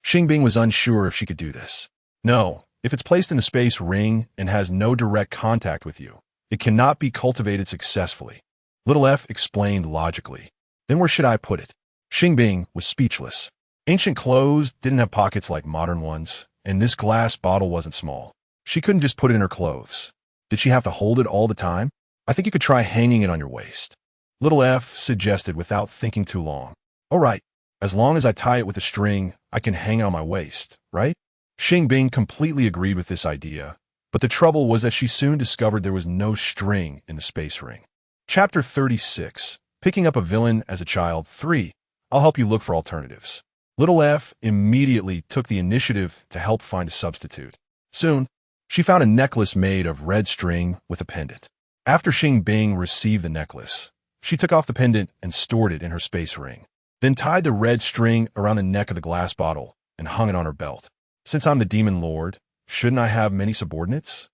Xing Bing was unsure if she could do this. No, if it's placed in the space ring and has no direct contact with you, it cannot be cultivated successfully. Little F explained logically. Then where should I put it? Xing Bing was speechless. Ancient clothes didn't have pockets like modern ones, and this glass bottle wasn't small. She couldn't just put it in her clothes. Did she have to hold it all the time? I think you could try hanging it on your waist. Little F suggested without thinking too long. All right, as long as I tie it with a string, I can hang it on my waist, right? Xing Bing completely agreed with this idea, but the trouble was that she soon discovered there was no string in the space ring. Chapter 36. Picking up a villain as a child. 3. I'll help you look for alternatives. Little F immediately took the initiative to help find a substitute. Soon, she found a necklace made of red string with a pendant. After Xing Bing received the necklace, she took off the pendant and stored it in her space ring, then tied the red string around the neck of the glass bottle and hung it on her belt. Since I'm the Demon Lord, shouldn't I have many subordinates?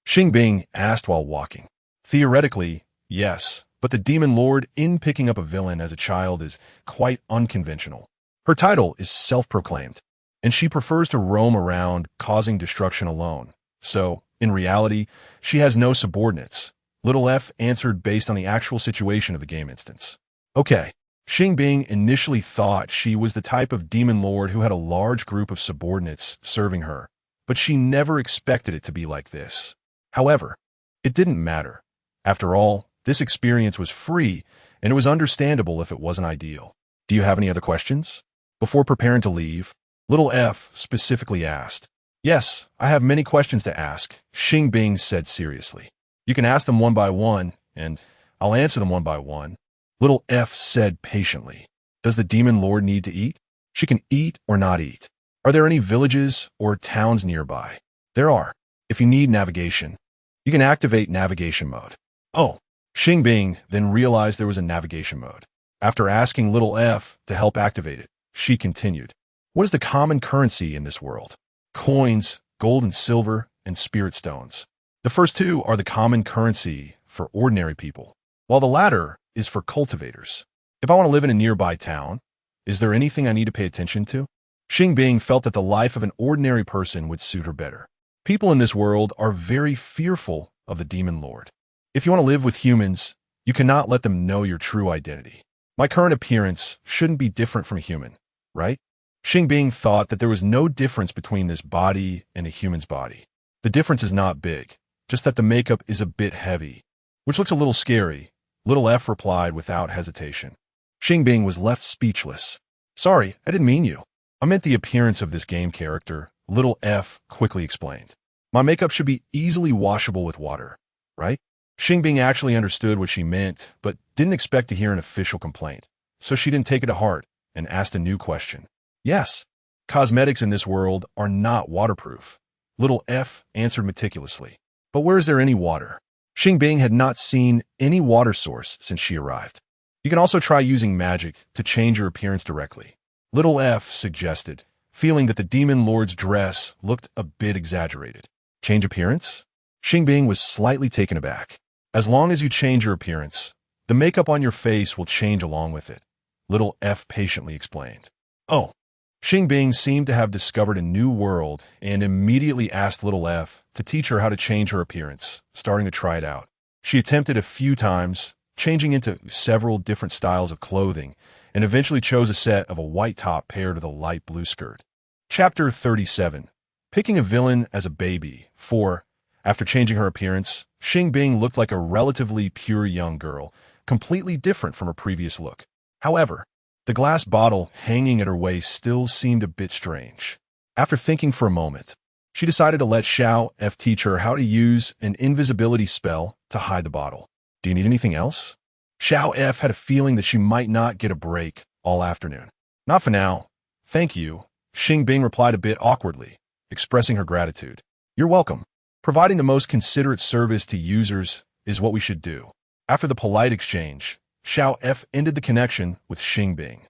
Xing Bing asked while walking. Theoretically, yes, but the Demon Lord in picking up a villain as a child is quite unconventional. Her title is self-proclaimed, and she prefers to roam around causing destruction alone. So, in reality, she has no subordinates. Little F answered based on the actual situation of the game instance. Okay, Xing Bing initially thought she was the type of Demon Lord who had a large group of subordinates serving her, but she never expected it to be like this. However, it didn't matter. After all, this experience was free, and it was understandable if it wasn't ideal. Do you have any other questions? Before preparing to leave, Little F specifically asked. Yes, I have many questions to ask, Xing Bing said seriously. You can ask them one by one, and I'll answer them one by one. Little F said patiently. Does the Demon Lord need to eat? She can eat or not eat. Are there any villages or towns nearby? There are. If you need navigation, you can activate navigation mode. Oh, Xing Bing then realized there was a navigation mode. After asking Little F to help activate it, she continued. What is the common currency in this world? Coins, gold and silver, and spirit stones. The first 2 are the common currency for ordinary people, while the latter is for cultivators. If I want to live in a nearby town, is there anything I need to pay attention to? Xing Bing felt that the life of an ordinary person would suit her better. People in this world are very fearful of the Demon Lord. If you want to live with humans, you cannot let them know your true identity. My current appearance shouldn't be different from a human, right? Xing Bing thought that there was no difference between this body and a human's body. The difference is not big, just that the makeup is a bit heavy, which looks a little scary. Little F replied without hesitation. Xing Bing was left speechless. Sorry, I didn't mean you. I meant the appearance of this game character, Little F quickly explained. My makeup should be easily washable with water, right? Xing Bing actually understood what she meant, but didn't expect to hear an official complaint, so she didn't take it to heart and asked a new question. Yes, cosmetics in this world are not waterproof. Little F answered meticulously. But where is there any water? Xing Bing had not seen any water source since she arrived. You can also try using magic to change your appearance directly. Little F suggested, feeling that the Demon Lord's dress looked a bit exaggerated. Change appearance? Xing Bing was slightly taken aback. As long as you change your appearance, the makeup on your face will change along with it, Little F patiently explained. Oh. Xing Bing seemed to have discovered a new world and immediately asked Little F to teach her how to change her appearance, starting to try it out. She attempted a few times, changing into several different styles of clothing, and eventually chose a set of a white top paired with a light blue skirt. Chapter 37. Picking a villain as a baby. 4. After changing her appearance, Xing Bing looked like a relatively pure young girl, completely different from her previous look. However, the glass bottle hanging at her waist still seemed a bit strange. After thinking for a moment, she decided to let Xiao F teach her how to use an invisibility spell to hide the bottle. Do you need anything else? Xiao F had a feeling that she might not get a break all afternoon. Not for now. Thank you. Xing Bing replied a bit awkwardly, expressing her gratitude. You're welcome. Providing the most considerate service to users is what we should do. After the polite exchange, Xiao F ended the connection with Xing Bing.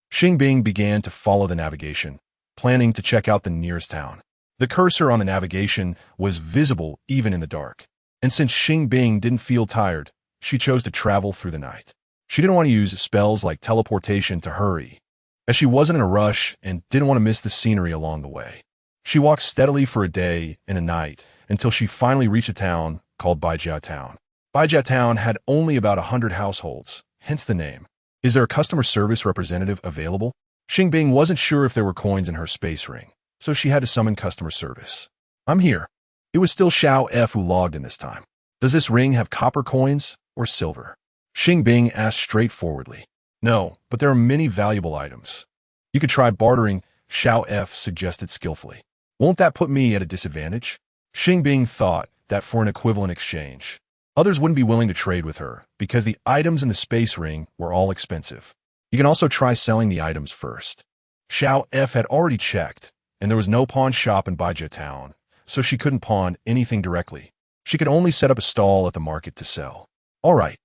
Xing Bing began to follow the navigation, planning to check out the nearest town. The cursor on the navigation was visible even in the dark, and since Xing Bing didn't feel tired, she chose to travel through the night. She didn't want to use spells like teleportation to hurry, as she wasn't in a rush and didn't want to miss the scenery along the way. She walked steadily for a day and a night until she finally reached a town called Baijiao. Baijiao had only about 100 households, hence the name. Is there a customer service representative available? Xing Bing wasn't sure if there were coins in her space ring, so she had to summon customer service. I'm here. It was still Xiao F who logged in this time. Does this ring have copper coins or silver? Xing Bing asked straightforwardly. No, but there are many valuable items. You could try bartering, Xiao F suggested skillfully. Won't that put me at a disadvantage? Xing Bing thought that for an equivalent exchange, others wouldn't be willing to trade with her because the items in the space ring were all expensive. You can also try selling the items first. Xiao F had already checked, and there was no pawn shop in Baijiao, so she couldn't pawn anything directly. She could only set up a stall at the market to sell. All right.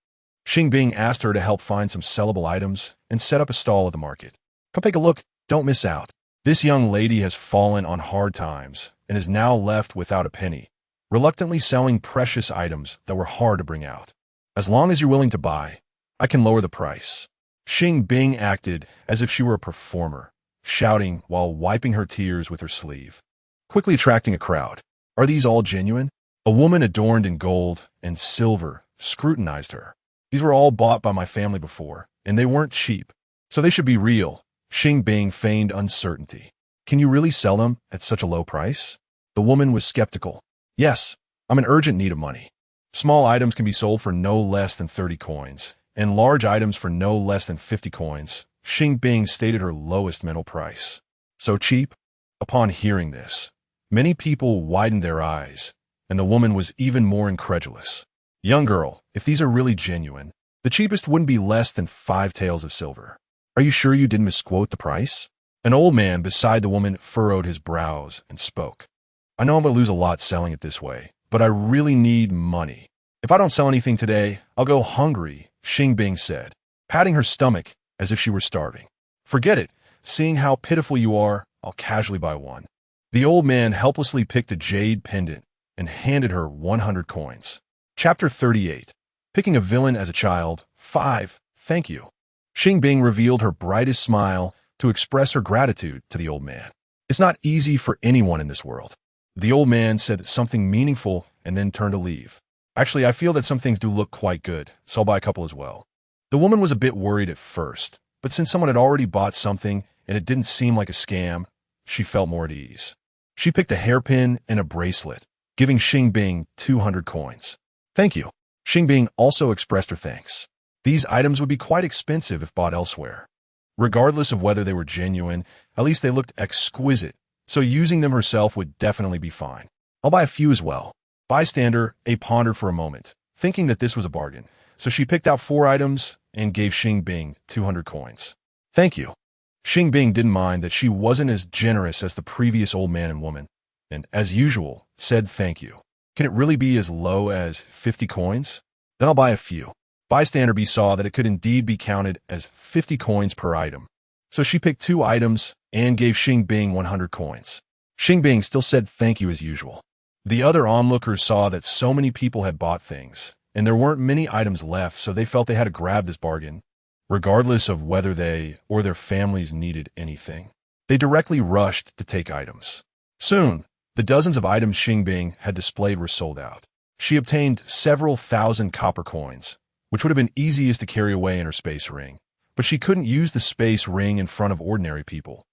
Xing Bing asked her to help find some sellable items and set up a stall at the market. Come take a look. Don't miss out. This young lady has fallen on hard times and is now left without a penny, reluctantly selling precious items that were hard to bring out. As long as you're willing to buy, I can lower the price. Xing Bing acted as if she were a performer, shouting while wiping her tears with her sleeve, quickly attracting a crowd. Are these all genuine? A woman adorned in gold and silver scrutinized her. These were all bought by my family before, and they weren't cheap, so they should be real. Xing Bing feigned uncertainty. Can you really sell them at such a low price? The woman was skeptical. Yes, I'm in urgent need of money. Small items can be sold for no less than 30 coins, and large items for no less than 50 coins. Xing Bing stated her lowest mental price. So cheap? Upon hearing this, many people widened their eyes, and the woman was even more incredulous. Young girl, if these are really genuine, the cheapest wouldn't be less than 5 taels of silver. Are you sure you didn't misquote the price? An old man beside the woman furrowed his brows and spoke. I know I'm going to lose a lot selling it this way, but I really need money. If I don't sell anything today, I'll go hungry, Xing Bing said, patting her stomach as if she were starving. Forget it. Seeing how pitiful you are, I'll casually buy one. The old man helplessly picked a jade pendant and handed her 100 coins. Chapter 38. Picking a villain as a child. 5. Thank you. Xing Bing revealed her brightest smile to express her gratitude to the old man. It's not easy for anyone in this world. The old man said something meaningful and then turned to leave. Actually, I feel that some things do look quite good, so I'll buy a couple as well. The woman was a bit worried at first, but since someone had already bought something and it didn't seem like a scam, she felt more at ease. She picked a hairpin and a bracelet, giving Xing Bing 200 coins. Thank you. Xing Bing also expressed her thanks. These items would be quite expensive if bought elsewhere. Regardless of whether they were genuine, at least they looked exquisite, so using them herself would definitely be fine. I'll buy a few as well. Bystander A pondered for a moment, thinking that this was a bargain, so she picked out 4 items and gave Xing Bing 200 coins. Thank you. Xing Bing didn't mind that she wasn't as generous as the previous old man and woman, and, as usual, said thank you. Can it really be as low as 50 coins? Then I'll buy a few. Bystander B saw that it could indeed be counted as 50 coins per item, so she picked 2 items and gave Xing Bing 100 coins. Xing Bing still said thank you as usual. The other onlookers saw that so many people had bought things, and there weren't many items left, so they felt they had to grab this bargain, regardless of whether they or their families needed anything. They directly rushed to take items. Soon, the dozens of items Xing Bing had displayed were sold out. She obtained several thousand copper coins, which would have been easiest to carry away in her space ring, but she couldn't use the space ring in front of ordinary people.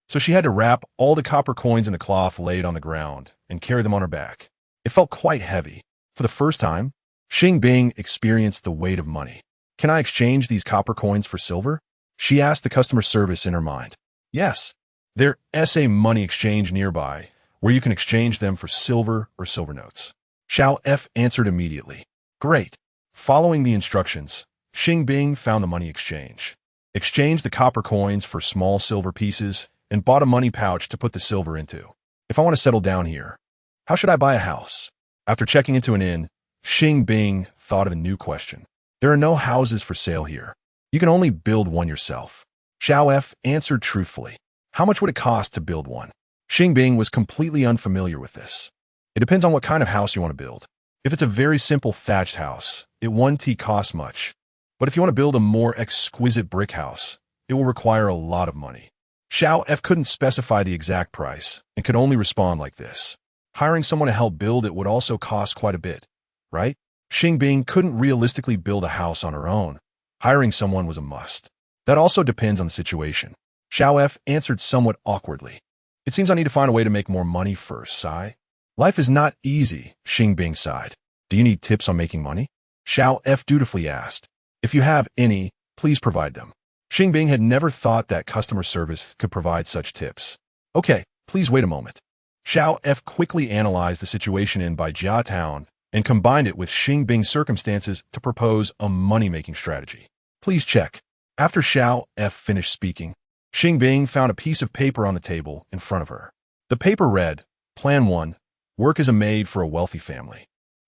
So she had to wrap all the copper coins in a cloth laid on the ground and carry them on her back. It felt quite heavy. For the first time, Xing Bing experienced the weight of money. Can I exchange these copper coins for silver? She asked the customer service in her mind. Yes, there's a money exchange nearby, where you can exchange them for silver or silver notes. Xiao F answered immediately. Great. Following the instructions, Xing Bing found the money exchange. exchanged the copper coins for small silver pieces, and bought a money pouch to put the silver into. If I want to settle down here, how should I buy a house? After checking into an inn, Xing Bing thought of a new question. There are no houses for sale here. You can only build one yourself. Xiao F answered truthfully. How much would it cost to build one? Xing Bing was completely unfamiliar with this. It depends on what kind of house you want to build. If it's a very simple thatched house, it won't cost much. But if you want to build a more exquisite brick house, it will require a lot of money. Xiao F couldn't specify the exact price and could only respond like this. Hiring someone to help build it would also cost quite a bit, right? Xing Bing couldn't realistically build a house on her own. Hiring someone was a must. That also depends on the situation. Xiao F answered somewhat awkwardly. It seems I need to find a way to make more money first, sigh. Life is not easy, Xing Bing sighed. Do you need tips on making money? Xiao F dutifully asked. If you have any, please provide them. Xing Bing had never thought that customer service could provide such tips. Okay, please wait a moment. Xiao F quickly analyzed the situation in Baijia Town and combined it with Xing Bing's circumstances to propose a money-making strategy. Please check. After Xiao F finished speaking, Xing Bing found a piece of paper on the table in front of her. The paper read, Plan 1, work as a maid for a wealthy family.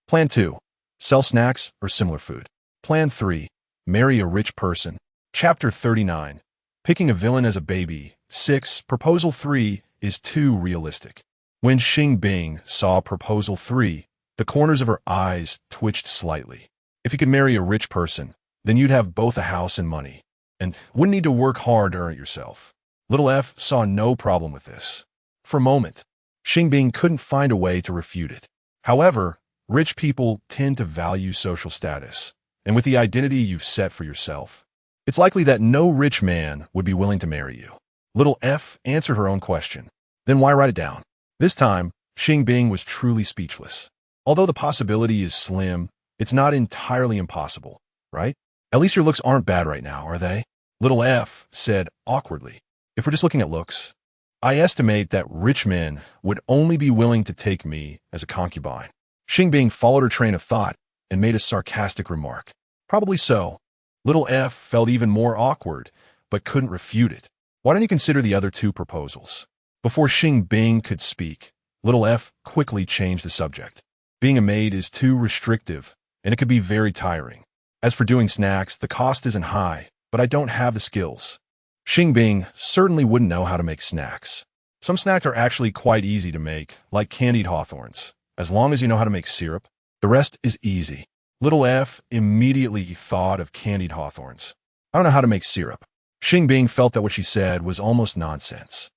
Plan 2, sell snacks or similar food. Plan 3, marry a rich person. Chapter 39, picking a villain as a baby. 6. Proposal 3 is too realistic. When Xing Bing saw Proposal 3, the corners of her eyes twitched slightly. If you could marry a rich person, then you'd have both a house and money, and wouldn't need to work hard to earn it yourself. Little F saw no problem with this. For a moment, Xing Bing couldn't find a way to refute it. However, rich people tend to value social status, and with the identity you've set for yourself, it's likely that no rich man would be willing to marry you. Little F answered her own question. Then why write it down? This time, Xing Bing was truly speechless. Although the possibility is slim, it's not entirely impossible, right? At least your looks aren't bad right now, are they? Little F said awkwardly. If we're just looking at looks, I estimate that rich men would only be willing to take me as a concubine. Xing Bing followed her train of thought and made a sarcastic remark. Probably so. Little F felt even more awkward, but couldn't refute it. Why don't you consider the other two proposals? Before Xing Bing could speak, Little F quickly changed the subject. Being a maid is too restrictive, and it could be very tiring. As for doing snacks, the cost isn't high, but I don't have the skills. Xing Bing certainly wouldn't know how to make snacks. Some snacks are actually quite easy to make, like candied hawthorns. As long as you know how to make syrup, the rest is easy. Little F immediately thought of candied hawthorns. I don't know how to make syrup. Xing Bing felt that what she said was almost nonsense.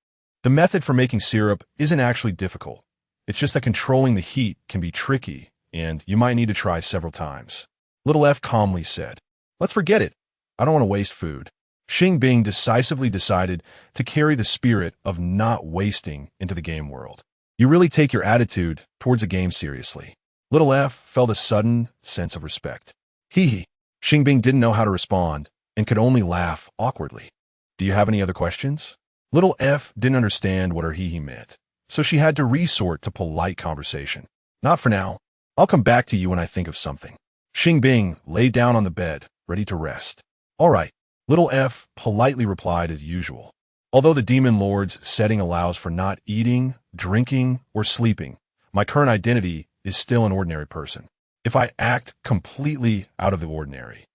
The method for making syrup isn't actually difficult. It's just that controlling the heat can be tricky, and you might need to try several times. Little F calmly said, Let's forget it. I don't want to waste food. Xing Bing decisively decided to carry the spirit of not wasting into the game world. You really take your attitude towards the game seriously. Little F felt a sudden sense of respect. Hee hee. Xing Bing didn't know how to respond and could only laugh awkwardly. Do you have any other questions? Little F didn't understand what her hee hee meant, so she had to resort to polite conversation. Not for now. I'll come back to you when I think of something. Xing Bing lay down on the bed, ready to rest. All right. Little F politely replied as usual. Although the Demon Lord's setting allows for not eating, drinking, or sleeping, my current identity is still an ordinary person. If I act completely out of the ordinary,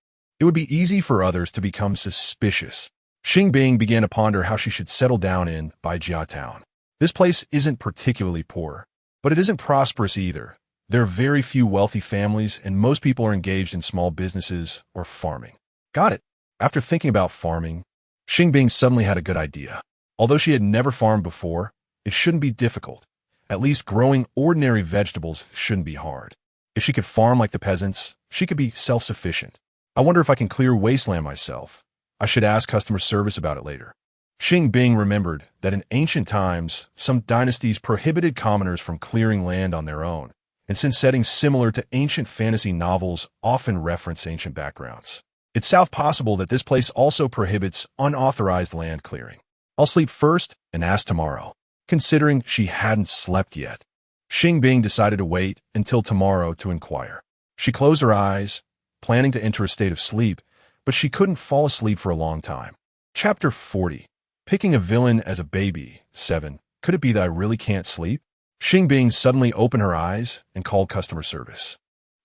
it would be easy for others to become suspicious. Xing Bing began to ponder how she should settle down in Baijia Town. This place isn't particularly poor, but it isn't prosperous either. There are very few wealthy families, and most people are engaged in small businesses or farming. Got it. After thinking about farming, Xing Bing suddenly had a good idea. Although she had never farmed before, it shouldn't be difficult. At least growing ordinary vegetables shouldn't be hard. If she could farm like the peasants, she could be self-sufficient. I wonder if I can clear wasteland myself. I should ask customer service about it later. Xing Bing remembered that in ancient times, some dynasties prohibited commoners from clearing land on their own, and since settings similar to ancient fantasy novels often reference ancient backgrounds, it's possible that this place also prohibits unauthorized land clearing. I'll sleep first and ask tomorrow. Considering she hadn't slept yet, Xing Bing decided to wait until tomorrow to inquire. She closed her eyes, planning to enter a state of sleep, but she couldn't fall asleep for a long time. Chapter 40. Picking a villain as a baby. 7. Could it be that I really can't sleep? Xing Bing suddenly opened her eyes and called customer service,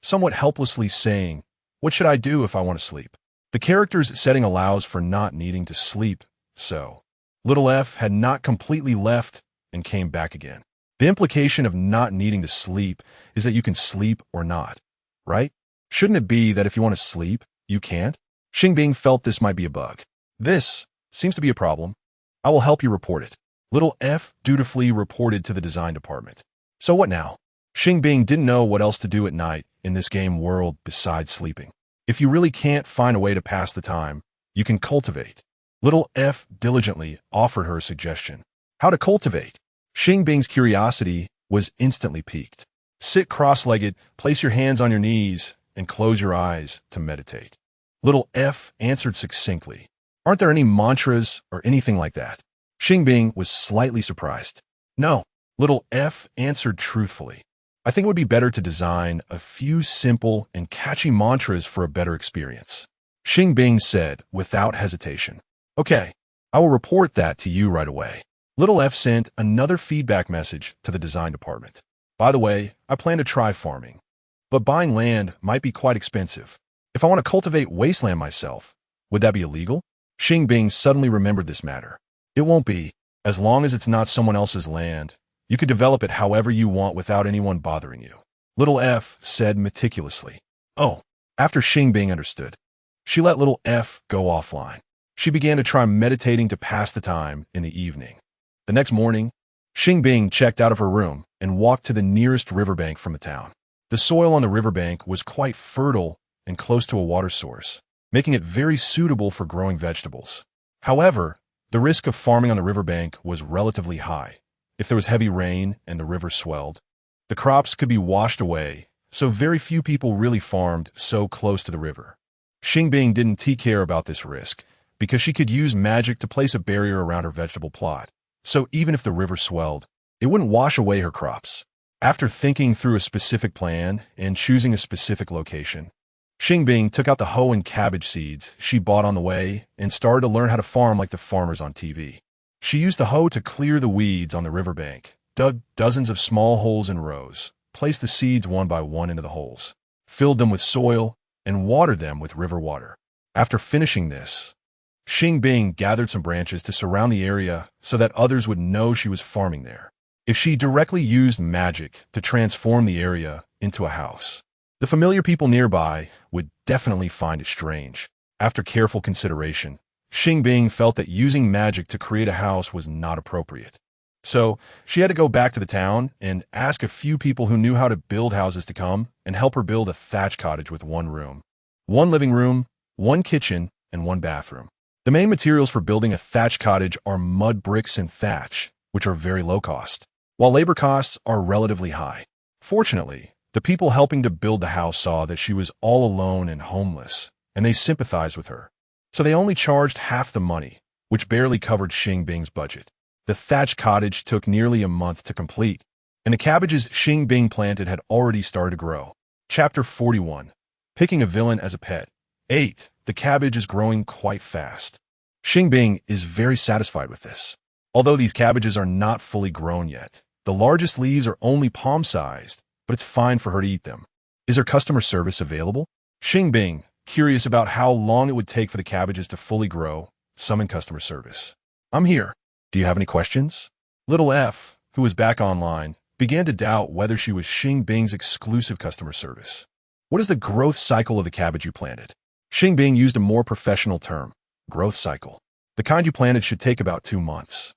somewhat helplessly saying, "What should I do if I want to sleep?" The character's setting allows for not needing to sleep, so little F had not completely left and came back again. The implication of not needing to sleep is that you can sleep or not, right? Shouldn't it be that if you want to sleep, you can't? Xing Bing felt this might be a bug. This seems to be a problem. I will help you report it. Little F dutifully reported to the design department. So what now? Xing Bing didn't know what else to do at night in this game world besides sleeping. If you really can't find a way to pass the time, you can cultivate. Little F diligently offered her a suggestion. How to cultivate? Xing Bing's curiosity was instantly piqued. Sit cross-legged, place your hands on your knees, and close your eyes to meditate. Little F answered succinctly. Aren't there any mantras or anything like that? Xing Bing was slightly surprised. No, little F answered truthfully. I think it would be better to design a few simple and catchy mantras for a better experience. Xing Bing said without hesitation. Okay, I will report that to you right away. Little F sent another feedback message to the design department. By the way, I plan to try farming, but buying land might be quite expensive. If I want to cultivate wasteland myself, would that be illegal? Xing Bing suddenly remembered this matter. It won't be, as long as it's not someone else's land. You could develop it however you want without anyone bothering you. Little F said meticulously. Oh, after Xing Bing understood, she let little F go offline. She began to try meditating to pass the time in the evening. The next morning, Xing Bing checked out of her room and walked to the nearest riverbank from the town. The soil on the riverbank was quite fertile and close to a water source, making it very suitable for growing vegetables. However, the risk of farming on the riverbank was relatively high. If there was heavy rain and the river swelled, the crops could be washed away, so very few people really farmed so close to the river. Xing Bing didn't care about this risk because she could use magic to place a barrier around her vegetable plot, so even if the river swelled, it wouldn't wash away her crops. After thinking through a specific plan and choosing a specific location, Xing Bing took out the hoe and cabbage seeds she bought on the way and started to learn how to farm like the farmers on TV. She used the hoe to clear the weeds on the riverbank, dug dozens of small holes in rows, placed the seeds one by one into the holes, filled them with soil, and watered them with river water. After finishing this, Xing Bing gathered some branches to surround the area so that others would know she was farming there. If she directly used magic to transform the area into a house, the familiar people nearby would definitely find it strange. After careful consideration, Xing Bing felt that using magic to create a house was not appropriate. So, she had to go back to the town and ask a few people who knew how to build houses to come and help her build a thatch cottage with one room, one living room, one kitchen, and one bathroom. The main materials for building a thatch cottage are mud bricks and thatch, which are very low cost, while labor costs are relatively high. Fortunately, the people helping to build the house saw that she was all alone and homeless, and they sympathized with her. So they only charged half the money, which barely covered Xing Bing's budget. The thatch cottage took nearly a month to complete, and the cabbages Xing Bing planted had already started to grow. Chapter 41. Picking a villain as a pet. 8. The cabbage is growing quite fast. Xing Bing is very satisfied with this. Although these cabbages are not fully grown yet, the largest leaves are only palm-sized, but it's fine for her to eat them. Is her customer service available? Xing Bing, curious about how long it would take for the cabbages to fully grow, summoned customer service. I'm here. Do you have any questions? Little F, who was back online, began to doubt whether she was Xing Bing's exclusive customer service. What is the growth cycle of the cabbage you planted? Xing Bing used a more professional term, growth cycle. The kind you planted should take about 2 months.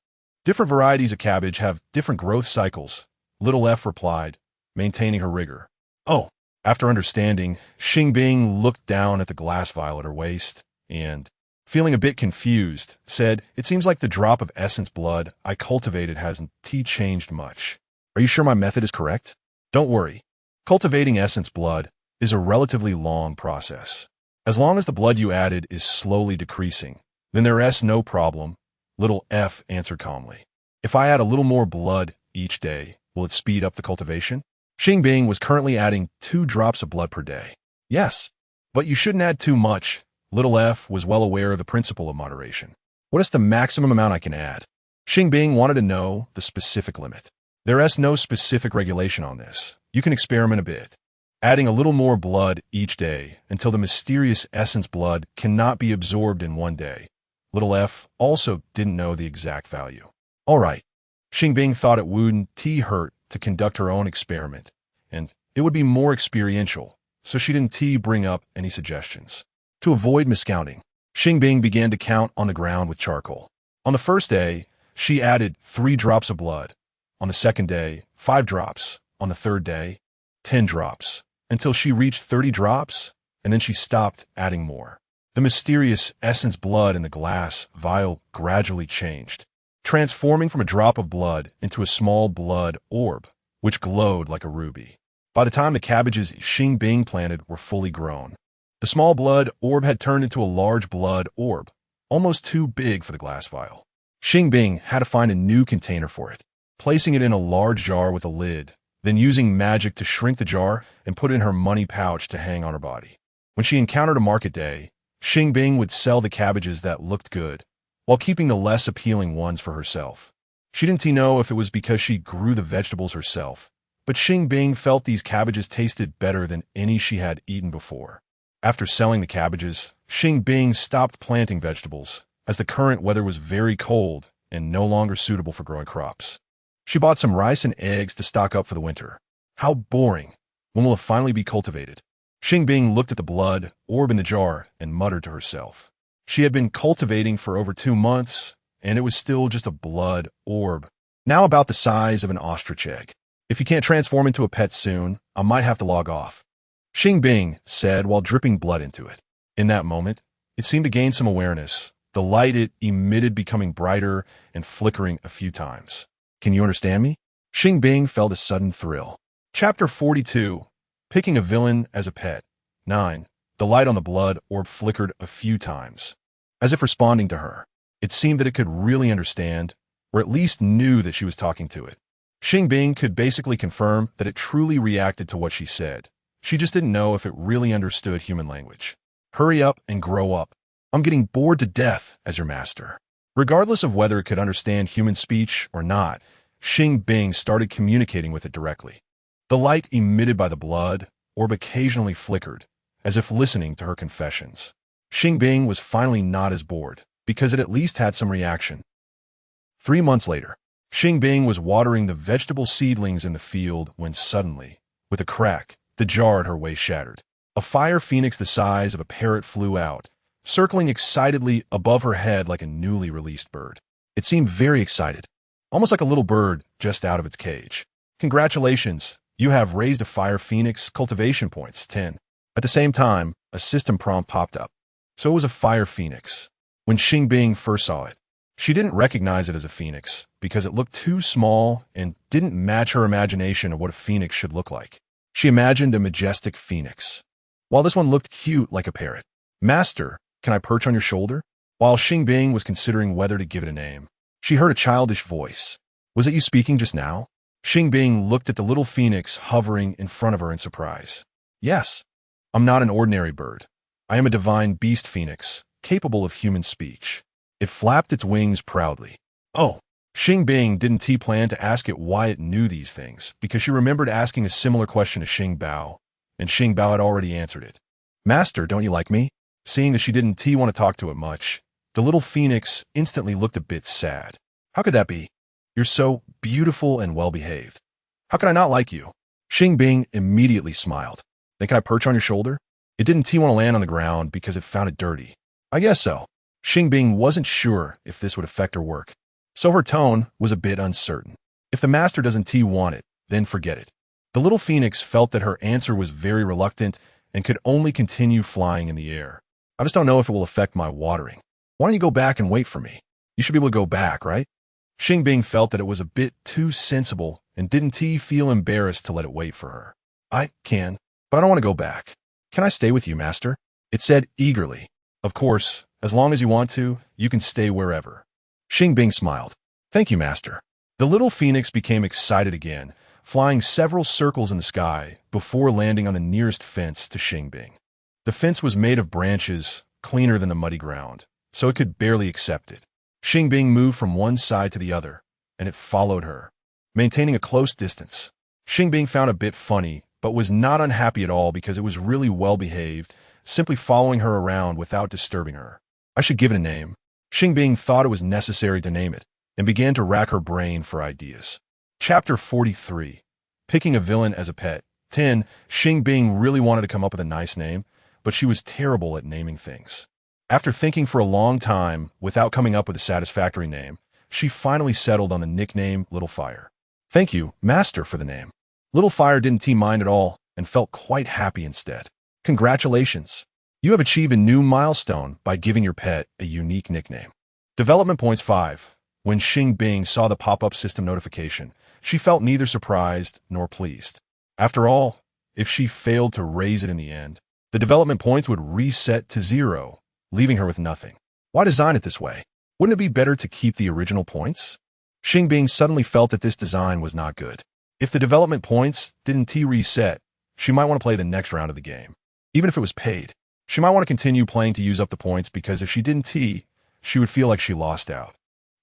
Different varieties of cabbage have different growth cycles, Little F replied, maintaining her rigor. Oh. After understanding, Xing Bing looked down at the glass vial at her waist and, feeling a bit confused, said, "It seems like the drop of essence blood I cultivated hasn't changed much. Are you sure my method is correct? Don't worry. Cultivating essence blood is a relatively long process. As long as the blood you added is slowly decreasing, then there's no problem," Little F answered calmly. "If I add a little more blood each day, will it speed up the cultivation?" Xing Bing was currently adding 2 drops of blood per day. Yes, but you shouldn't add too much. Little F was well aware of the principle of moderation. What is the maximum amount I can add? Xing Bing wanted to know the specific limit. There is no specific regulation on this. You can experiment a bit, adding a little more blood each day until the mysterious essence blood cannot be absorbed in one day. Little F also didn't know the exact value. All right. Xing Bing thought it wouldn't hurt to conduct her own experiment, and it would be more experiential, so she didn't bring up any suggestions. To avoid miscounting, Xing Bing began to count on the ground with charcoal. On the first day, she added 3 drops of blood. On the second day, 5 drops. On the third day, 10 drops, until she reached 30 drops, and then she stopped adding more. The mysterious essence blood in the glass vial gradually changed, transforming from a drop of blood into a small blood orb, which glowed like a ruby. By the time the cabbages Xing Bing planted were fully grown, the small blood orb had turned into a large blood orb, almost too big for the glass vial. Xing Bing had to find a new container for it, placing it in a large jar with a lid, then using magic to shrink the jar and put it in her money pouch to hang on her body. When she encountered a market day, Xing Bing would sell the cabbages that looked good, while keeping the less appealing ones for herself. She didn't know if it was because she grew the vegetables herself, but Xing Bing felt these cabbages tasted better than any she had eaten before. After selling the cabbages, Xing Bing stopped planting vegetables, as the current weather was very cold and no longer suitable for growing crops. She bought some rice and eggs to stock up for the winter. How boring! When will it finally be cultivated? Xing Bing looked at the blood orb in the jar and muttered to herself. She had been cultivating for over 2 months, and it was still just a blood orb, now about the size of an ostrich egg. If you can't transform into a pet soon, I might have to log off, Xing Bing said while dripping blood into it. In that moment, it seemed to gain some awareness, the light it emitted becoming brighter and flickering a few times. Can you understand me? Xing Bing felt a sudden thrill. Chapter 42. Picking a villain as a pet. 9. The light on the blood orb flickered a few times, as if responding to her. It seemed that it could really understand, or at least knew that she was talking to it. Xing Bing could basically confirm that it truly reacted to what she said. She just didn't know if it really understood human language. Hurry up and grow up. I'm getting bored to death as your master. Regardless of whether it could understand human speech or not, Xing Bing started communicating with it directly. The light emitted by the blood orb occasionally flickered, as if listening to her confessions. Xing Bing was finally not as bored, because it at least had some reaction. 3 months later, Xing Bing was watering the vegetable seedlings in the field when suddenly, with a crack, the jar at her waist shattered. A fire phoenix the size of a parrot flew out, circling excitedly above her head like a newly released bird. It seemed very excited, almost like a little bird just out of its cage. Congratulations, you have raised a fire phoenix cultivation points 10. At the same time, a system prompt popped up. So it was a fire phoenix. When Xing Bing first saw it, she didn't recognize it as a phoenix because it looked too small and didn't match her imagination of what a phoenix should look like. She imagined a majestic phoenix, while this one looked cute like a parrot. Master, can I perch on your shoulder? While Xing Bing was considering whether to give it a name, she heard a childish voice. Was it you speaking just now? Xing Bing looked at the little phoenix hovering in front of her in surprise. Yes, I'm not an ordinary bird. I am a divine beast phoenix, capable of human speech. It flapped its wings proudly. Oh, Xing Bing didn't plan to ask it why it knew these things, because she remembered asking a similar question to Xing Bao, and Xing Bao had already answered it. Master, don't you like me? Seeing that she didn't want to talk to it much, the little phoenix instantly looked a bit sad. How could that be? You're so beautiful and well-behaved. How could I not like you? Xing Bing immediately smiled. Then can I perch on your shoulder? It didn't want to land on the ground because it found it dirty. I guess so. Xing Bing wasn't sure if this would affect her work, so her tone was a bit uncertain. If the master doesn't want it, then forget it. The little phoenix felt that her answer was very reluctant and could only continue flying in the air. I just don't know if it will affect my watering. Why don't you go back and wait for me? You should be able to go back, right? Xing Bing felt that it was a bit too sensible and didn't feel embarrassed to let it wait for her. I can, but I don't want to go back. Can I stay with you, master? It said eagerly. Of course, as long as you want to, you can stay wherever. Xing Bing smiled. Thank you, master. The little phoenix became excited again, flying several circles in the sky before landing on the nearest fence to Xing Bing. The fence was made of branches, cleaner than the muddy ground, so it could barely accept it. Xing Bing moved from one side to the other, and it followed her, maintaining a close distance. Xing Bing found it a bit funny, but was not unhappy at all because it was really well-behaved, simply following her around without disturbing her. I should give it a name. Xing Bing thought it was necessary to name it, and began to rack her brain for ideas. Chapter 43. Picking a villain as a pet. 10. Xing Bing really wanted to come up with a nice name, but she was terrible at naming things. After thinking for a long time without coming up with a satisfactory name, she finally settled on the nickname Little Fire. Thank you, Master, for the name. Little Fire didn't mind at all and felt quite happy instead. Congratulations! You have achieved a new milestone by giving your pet a unique nickname. Development points 5. When Xing Bing saw the pop-up system notification, she felt neither surprised nor pleased. After all, if she failed to raise it in the end, the development points would reset to 0, leaving her with nothing. Why design it this way? Wouldn't it be better to keep the original points? Xing Bing suddenly felt that this design was not good. If the development points didn't reset, she might want to play the next round of the game. Even if it was paid, she might want to continue playing to use up the points because if she didn't she would feel like she lost out.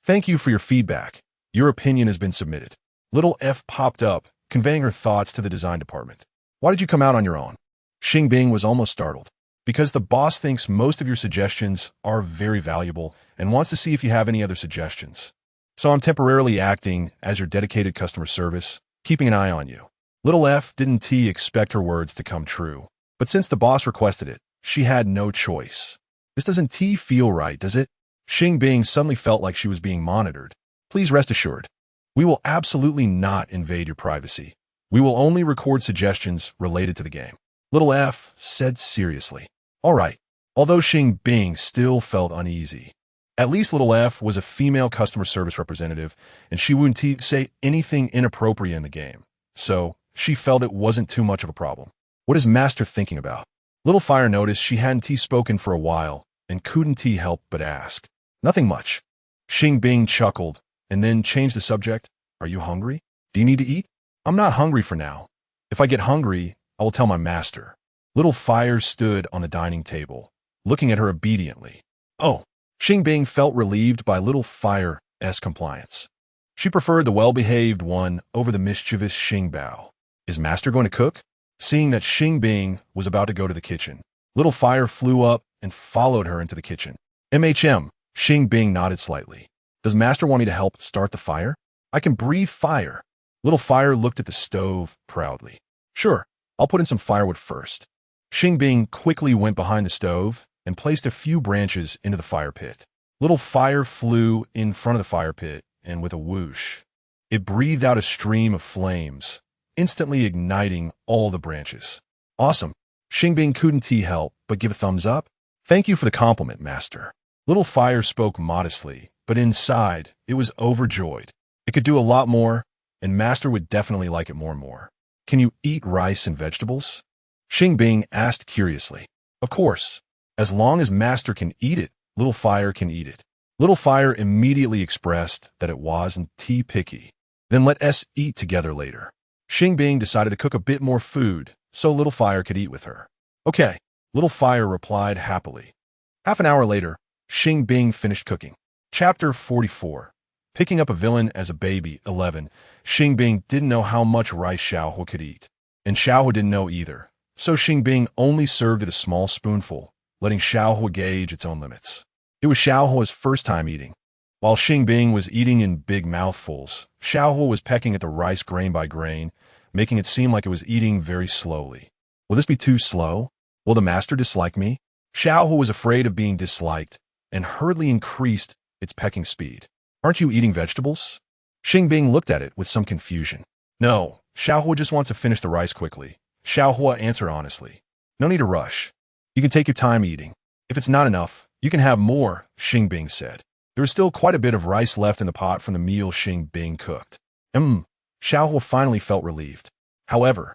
Thank you for your feedback. Your opinion has been submitted. Little F popped up, conveying her thoughts to the design department. Why did you come out on your own? Xing Bing was almost startled. Because the boss thinks most of your suggestions are very valuable and wants to see if you have any other suggestions. So I'm temporarily acting as your dedicated customer service, keeping an eye on you. Little F didn't expect her words to come true, but since the boss requested it, she had no choice. This doesn't feel right, does it? Xing Bing suddenly felt like she was being monitored. Please rest assured. We will absolutely not invade your privacy. We will only record suggestions related to the game. Little F said seriously. All right. Although Xing Bing still felt uneasy. At least Little F was a female customer service representative, and she wouldn't say anything inappropriate in the game. So, she felt it wasn't too much of a problem. What is Master thinking about? Little Fire noticed she hadn't spoken for a while, and couldn't help but ask. Nothing much. Xing Bing chuckled, and then changed the subject. Are you hungry? Do you need to eat? I'm not hungry for now. If I get hungry, I will tell my master. Little Fire stood on the dining table, looking at her obediently. Oh, Xing Bing felt relieved by Little Fire's compliance. She preferred the well-behaved one over the mischievous Xing Bao. Is Master going to cook? Seeing that Xing Bing was about to go to the kitchen, Little Fire flew up and followed her into the kitchen. Xing Bing nodded slightly. Does Master want me to help start the fire? I can breathe fire. Little Fire looked at the stove proudly. Sure, I'll put in some firewood first. Xing Bing quickly went behind the stove and placed a few branches into the fire pit. Little Fire flew in front of the fire pit, and with a whoosh, it breathed out a stream of flames, instantly igniting all the branches. Awesome. Xing Bing couldn't help but give a thumbs up. Thank you for the compliment, Master. Little Fire spoke modestly, but inside, it was overjoyed. It could do a lot more, and Master would definitely like it more and more. Can you eat rice and vegetables? Xing Bing asked curiously. Of course. As long as Master can eat it, Little Fire can eat it. Little Fire immediately expressed that it wasn't picky. Then let us eat together later. Xing Bing decided to cook a bit more food so Little Fire could eat with her. Okay, Little Fire replied happily. Half an hour later, Xing Bing finished cooking. Chapter 44. Picking up a villain as a baby. 11. Xing Bing didn't know how much rice Xiaohu could eat, and Xiaohu didn't know either. So Xing Bing only served it a small spoonful, letting Xiaohu gauge its own limits. It was Xiaohu's first time eating. While Xing Bing was eating in big mouthfuls, Xiaohu was pecking at the rice grain by grain, making it seem like it was eating very slowly. Will this be too slow? Will the master dislike me? Xiaohu was afraid of being disliked, and hurriedly increased its pecking speed. Aren't you eating vegetables? Xing Bing looked at it with some confusion. No, Xiaohu just wants to finish the rice quickly. Xiaohu answered honestly. No need to rush. You can take your time eating. If it's not enough, you can have more, Xing Bing said. There was still quite a bit of rice left in the pot from the meal Xing Bing cooked. Xiaohu finally felt relieved. However,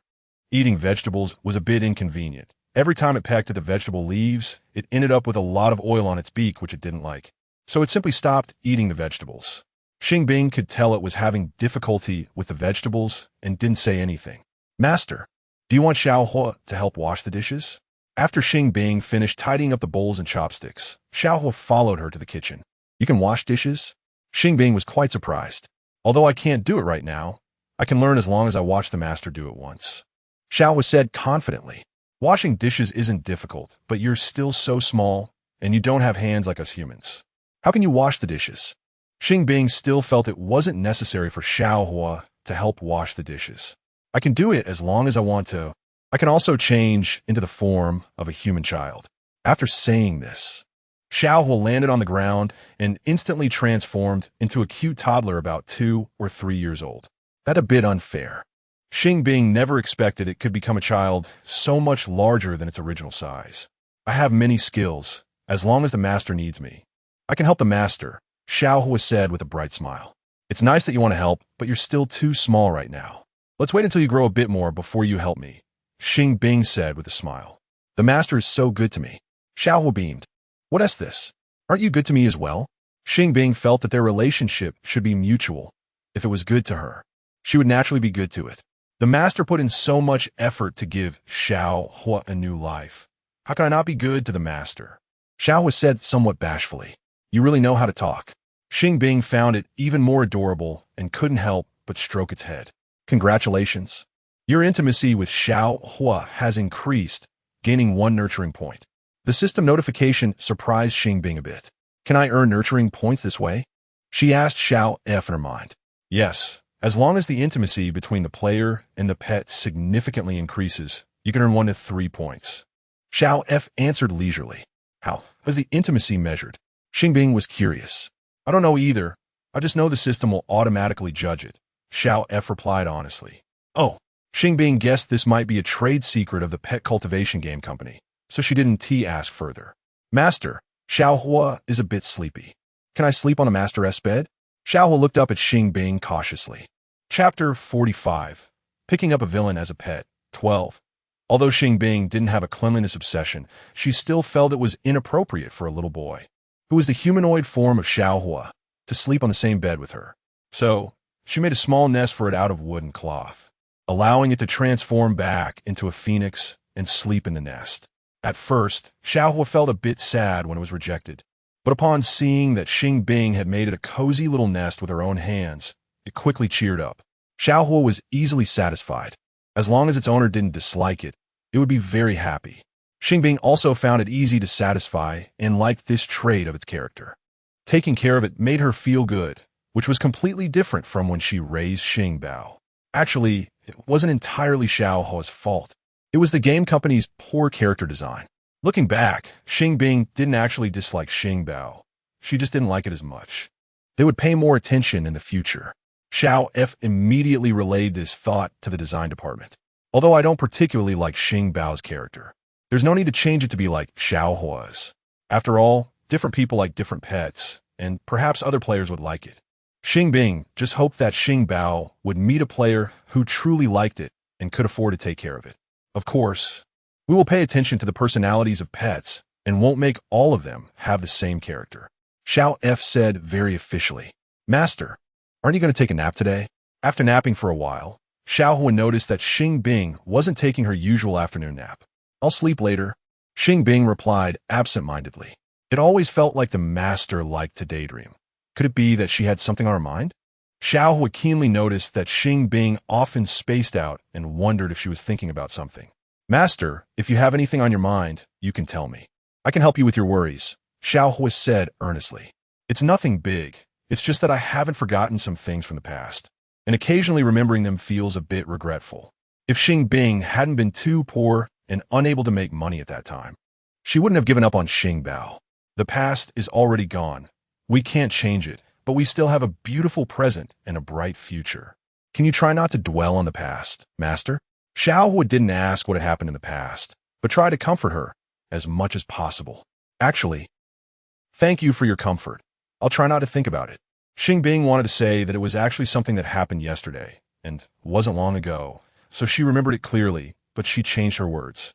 eating vegetables was a bit inconvenient. Every time it pecked at the vegetable leaves, it ended up with a lot of oil on its beak, which it didn't like. So it simply stopped eating the vegetables. Xing Bing could tell it was having difficulty with the vegetables and didn't say anything. Master, do you want Xiaohu to help wash the dishes? After Xing Bing finished tidying up the bowls and chopsticks, Xiaohu followed her to the kitchen. You can wash dishes? Xing Bing was quite surprised. Although I can't do it right now, I can learn as long as I watch the master do it once. Xiao said confidently. Washing dishes isn't difficult, but you're still so small, and you don't have hands like us humans. How can you wash the dishes? Xing Bing still felt it wasn't necessary for Xiao to help wash the dishes. I can do it as long as I want to. I can also change into the form of a human child. After saying this, Xiao landed on the ground and instantly transformed into a cute toddler about 2 or 3 years old. That's a bit unfair. Xing Bing never expected it could become a child so much larger than its original size. I have many skills, as long as the master needs me. I can help the master, Xiao said with a bright smile. It's nice that you want to help, but you're still too small right now. Let's wait until you grow a bit more before you help me, Xing Bing said with a smile. The master is so good to me. Xiao beamed. What is this? Aren't you good to me as well? Xing Bing felt that their relationship should be mutual. If it was good to her, she would naturally be good to it. The master put in so much effort to give Xiao a new life. How can I not be good to the master? Xiao said somewhat bashfully. You really know how to talk. Xing Bing found it even more adorable and couldn't help but stroke its head. Congratulations. Your intimacy with Xiao has increased, gaining 1 nurturing point. The system notification surprised Xing Bing a bit. Can I earn nurturing points this way? She asked Xiao in her mind. Yes, as long as the intimacy between the player and the pet significantly increases, you can earn 1 to 3 points. Xiao answered leisurely. How is the intimacy measured? Xing Bing was curious. I don't know either. I just know the system will automatically judge it. Xiao replied honestly. Oh, Xing Bing guessed this might be a trade secret of the pet cultivation game company, so she didn't ask further. Master, Xiao is a bit sleepy. Can I sleep on the master's bed? Xiao looked up at Xing Bing cautiously. Chapter 45. Picking up a villain as a pet. 12. Although Xing Bing didn't have a cleanliness obsession, she still felt it was inappropriate for a little boy, who was the humanoid form of Xiao, to sleep on the same bed with her. So, she made a small nest for it out of wood and cloth, allowing it to transform back into a phoenix and sleep in the nest. At first, Xiao felt a bit sad when it was rejected, but upon seeing that Xing Bing had made it a cozy little nest with her own hands, it quickly cheered up. Xiao was easily satisfied. As long as its owner didn't dislike it, it would be very happy. Xing Bing also found it easy to satisfy and liked this trait of its character. Taking care of it made her feel good, which was completely different from when she raised Xing Bao. Actually, it wasn't entirely Xiao's fault. It was the game company's poor character design. Looking back, Xing Bing didn't actually dislike Xing Bao. She just didn't like it as much. They would pay more attention in the future. Xiao immediately relayed this thought to the design department. Although I don't particularly like Xing Bao's character, there's no need to change it to be like Xiao's. After all, different people like different pets, and perhaps other players would like it. Xing Bing just hoped that Xing Bao would meet a player who truly liked it and could afford to take care of it. Of course, we will pay attention to the personalities of pets and won't make all of them have the same character. Xiao said very officially. Master, aren't you going to take a nap today? After napping for a while, Xiao noticed that Xing Bing wasn't taking her usual afternoon nap. I'll sleep later, Xing Bing replied absent-mindedly. It always felt like the master liked to daydream. Could it be that she had something on her mind? Xiao keenly noticed that Xing Bing often spaced out and wondered if she was thinking about something. Master, if you have anything on your mind, you can tell me. I can help you with your worries, Xiao said earnestly. It's nothing big. It's just that I haven't forgotten some things from the past, and occasionally remembering them feels a bit regretful. If Xing Bing hadn't been too poor and unable to make money at that time, she wouldn't have given up on Xing Bao. The past is already gone. We can't change it, but we still have a beautiful present and a bright future. Can you try not to dwell on the past, Master? Xiao didn't ask what had happened in the past, but tried to comfort her as much as possible. Actually, thank you for your comfort. I'll try not to think about it. Xing Bing wanted to say that it was actually something that happened yesterday, and wasn't long ago, so she remembered it clearly, but she changed her words.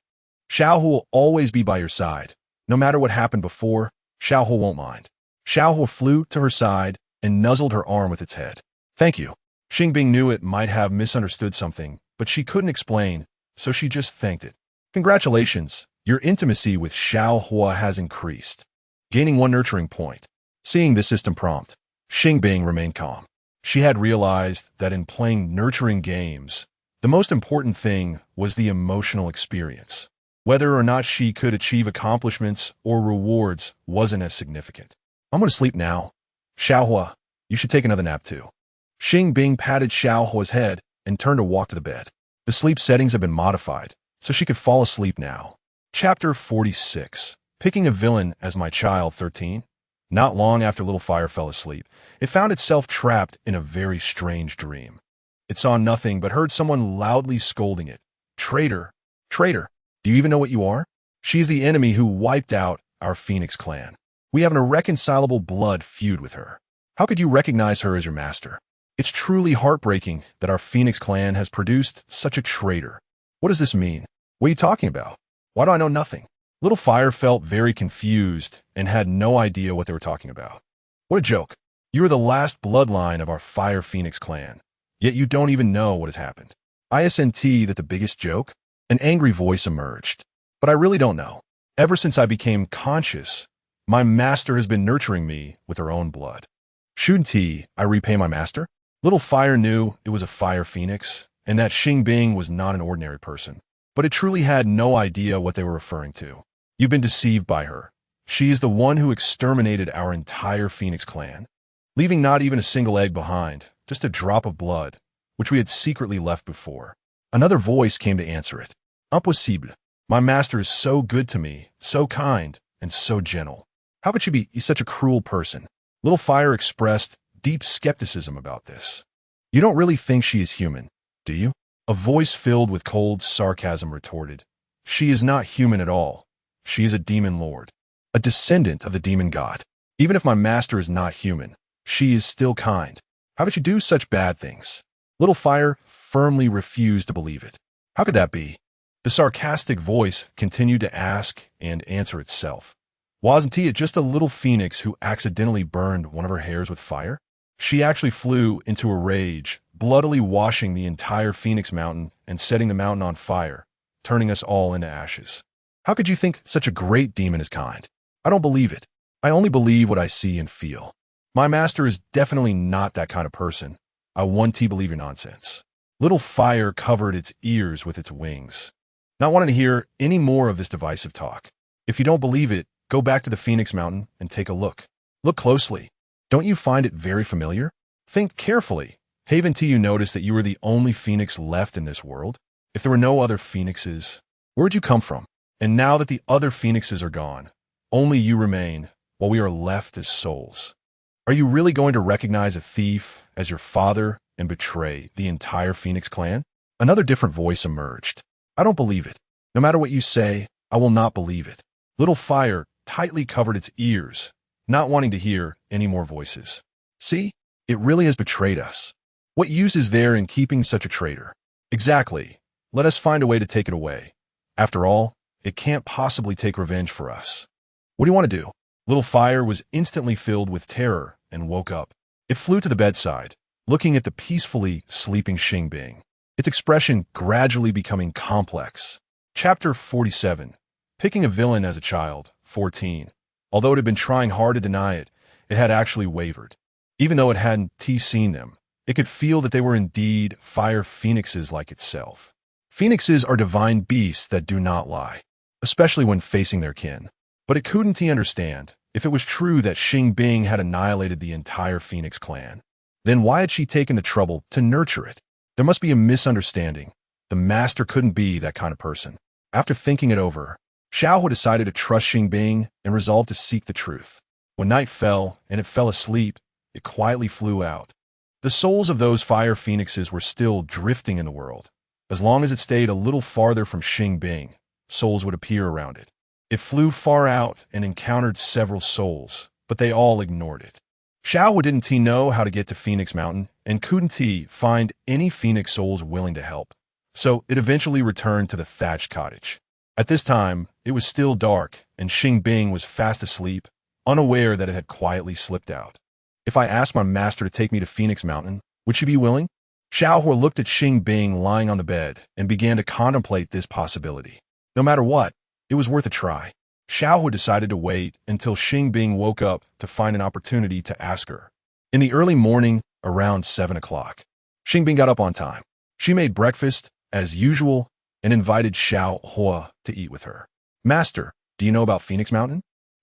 Xiao will always be by your side. No matter what happened before, Xiao won't mind. Xiao flew to her side and nuzzled her arm with its head. Thank you. Xing Bing knew it might have misunderstood something, but she couldn't explain, so she just thanked it. Congratulations, your intimacy with Xiao has increased, gaining 1 nurturing point. Seeing this system prompt, Xing Bing remained calm. She had realized that in playing nurturing games, the most important thing was the emotional experience. Whether or not she could achieve accomplishments or rewards wasn't as significant. I'm going to sleep now. Xiaohua, you should take another nap too. Xing Bing patted Xiaohua's head and turned to walk to the bed. The sleep settings have been modified, so she could fall asleep now. Chapter 46. Picking a Villain as My Child 13. Not long after Little Fire fell asleep, it found itself trapped in a very strange dream. It saw nothing but heard someone loudly scolding it. Traitor! Traitor! Do you even know what you are? She is the enemy who wiped out our Phoenix clan. We have an irreconcilable blood feud with her. How could you recognize her as your master? It's truly heartbreaking that our Phoenix clan has produced such a traitor. What does this mean? What are you talking about? Why do I know nothing? Little Fire felt very confused and had no idea what they were talking about. What a joke. You are the last bloodline of our Fire Phoenix clan, yet you don't even know what has happened. Isn't that the biggest joke? An angry voice emerged. But I really don't know. Ever since I became conscious, my master has been nurturing me with her own blood. Shouldn't I repay my master? Little Fire knew it was a Fire Phoenix, and that Xing Bing was not an ordinary person. But it truly had no idea what they were referring to. You've been deceived by her. She is the one who exterminated our entire Phoenix clan, leaving not even a single egg behind, just a drop of blood, which we had secretly left before. Another voice came to answer it. Impossible. My master is so good to me, so kind, and so gentle. How could she be such a cruel person? Little Fire expressed deep skepticism about this. You don't really think she is human, do you? A voice filled with cold sarcasm retorted. She is not human at all. She is a demon lord, a descendant of the demon god. Even if my master is not human, she is still kind. How could you do such bad things? Little Fire firmly refused to believe it. How could that be? The sarcastic voice continued to ask and answer itself. Wasn't it just a little phoenix who accidentally burned one of her hairs with fire? She actually flew into a rage, bloodily washing the entire Phoenix Mountain and setting the mountain on fire, turning us all into ashes. How could you think such a great demon is kind? I don't believe it. I only believe what I see and feel. My master is definitely not that kind of person. I want to believe your nonsense. Little Fire covered its ears with its wings, not wanting to hear any more of this divisive talk. If you don't believe it, go back to the Phoenix Mountain and take a look. Look closely. Don't you find it very familiar? Think carefully. Haven't you noticed that you are the only phoenix left in this world? If there were no other phoenixes, where'd you come from? And now that the other phoenixes are gone, only you remain, while we are left as souls. Are you really going to recognize a thief as your father and betray the entire Phoenix clan? Another different voice emerged. I don't believe it. No matter what you say, I will not believe it. Little Fire tightly covered its ears, not wanting to hear any more voices. See, it really has betrayed us. What use is there in keeping such a traitor? Exactly. Let us find a way to take it away. After all, it can't possibly take revenge for us. What do you want to do? Little Fire was instantly filled with terror and woke up. It flew to the bedside, looking at the peacefully sleeping Xing Bing, its expression gradually becoming complex. Chapter 47. Picking a Villain as a Child 14. Although it had been trying hard to deny it, it had actually wavered. Even though it hadn't seen them, it could feel that they were indeed fire phoenixes like itself. Phoenixes are divine beasts that do not lie, especially when facing their kin. But it couldn't understand, if it was true that Xing Bing had annihilated the entire Phoenix clan, then why had she taken the trouble to nurture it? There must be a misunderstanding. The master couldn't be that kind of person. After thinking it over, Xiaohua decided to trust Xing Bing and resolved to seek the truth. When night fell and it fell asleep, it quietly flew out. The souls of those fire phoenixes were still drifting in the world. As long as it stayed a little farther from Xing Bing, souls would appear around it. It flew far out and encountered several souls, but they all ignored it. Xiaohua didn't know how to get to Phoenix Mountain and couldn't find any phoenix souls willing to help. So it eventually returned to the thatched cottage. At this time, it was still dark and Xing Bing was fast asleep, unaware that it had quietly slipped out. If I asked my master to take me to Phoenix Mountain, would she be willing? Xiaohua looked at Xing Bing lying on the bed and began to contemplate this possibility. No matter what, it was worth a try. Xiaohua decided to wait until Xing Bing woke up to find an opportunity to ask her. In the early morning, around 7 o'clock, Xing Bing got up on time. She made breakfast, as usual, and invited Xiaohua to eat with her. Master, do you know about Phoenix Mountain?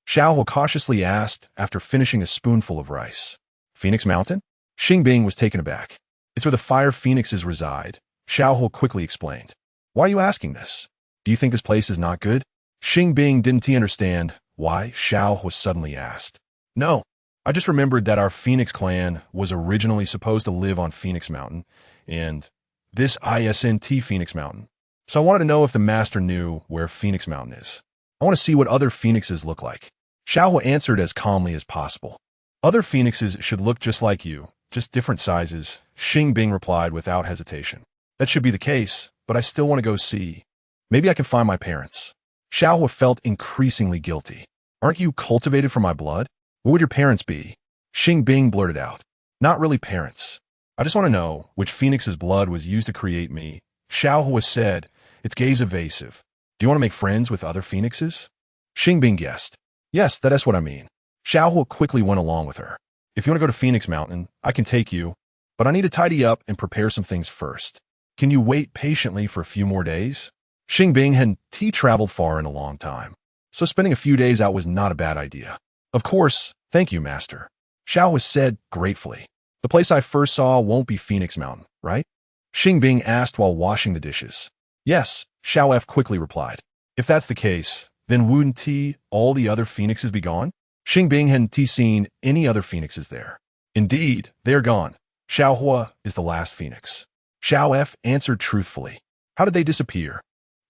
Xiaohua cautiously asked after finishing a spoonful of rice. Phoenix Mountain? Xing Bing was taken aback. It's where the fire phoenixes reside, Xiaohua quickly explained. Why are you asking this? Do you think this place is not good? Xing Bing didn't understand why Xiaohua suddenly asked. No, I just remembered that our Phoenix clan was originally supposed to live on Phoenix Mountain, and this isn't Phoenix Mountain. So I wanted to know if the master knew where Phoenix Mountain is. I want to see what other phoenixes look like. Xiaohua answered as calmly as possible. Other phoenixes should look just like you, just different sizes, Xing Bing replied without hesitation. That should be the case, but I still want to go see. Maybe I can find my parents. Xiaohua felt increasingly guilty. Aren't you cultivated from my blood? What would your parents be? Xing Bing blurted out. Not really parents. I just want to know which phoenix's blood was used to create me. Xiaohua said, its gaze evasive. Do you want to make friends with other phoenixes? Xing Bing guessed. Yes, that's what I mean. Xiaohua quickly went along with her. If you want to go to Phoenix Mountain, I can take you, but I need to tidy up and prepare some things first. Can you wait patiently for a few more days? Xing Bing hadn't traveled far in a long time, so spending a few days out was not a bad idea. Of course, thank you, Master. Xiaohua said gratefully. The place I first saw won't be Phoenix Mountain, right? Xing Bing asked while washing the dishes. Yes, Xiaohua quickly replied. If that's the case, then wouldn't all the other phoenixes be gone? Xing Bing hadn't seen any other phoenixes there. Indeed, they're gone. Xiaohua is the last phoenix. Xiaohua answered truthfully. How did they disappear?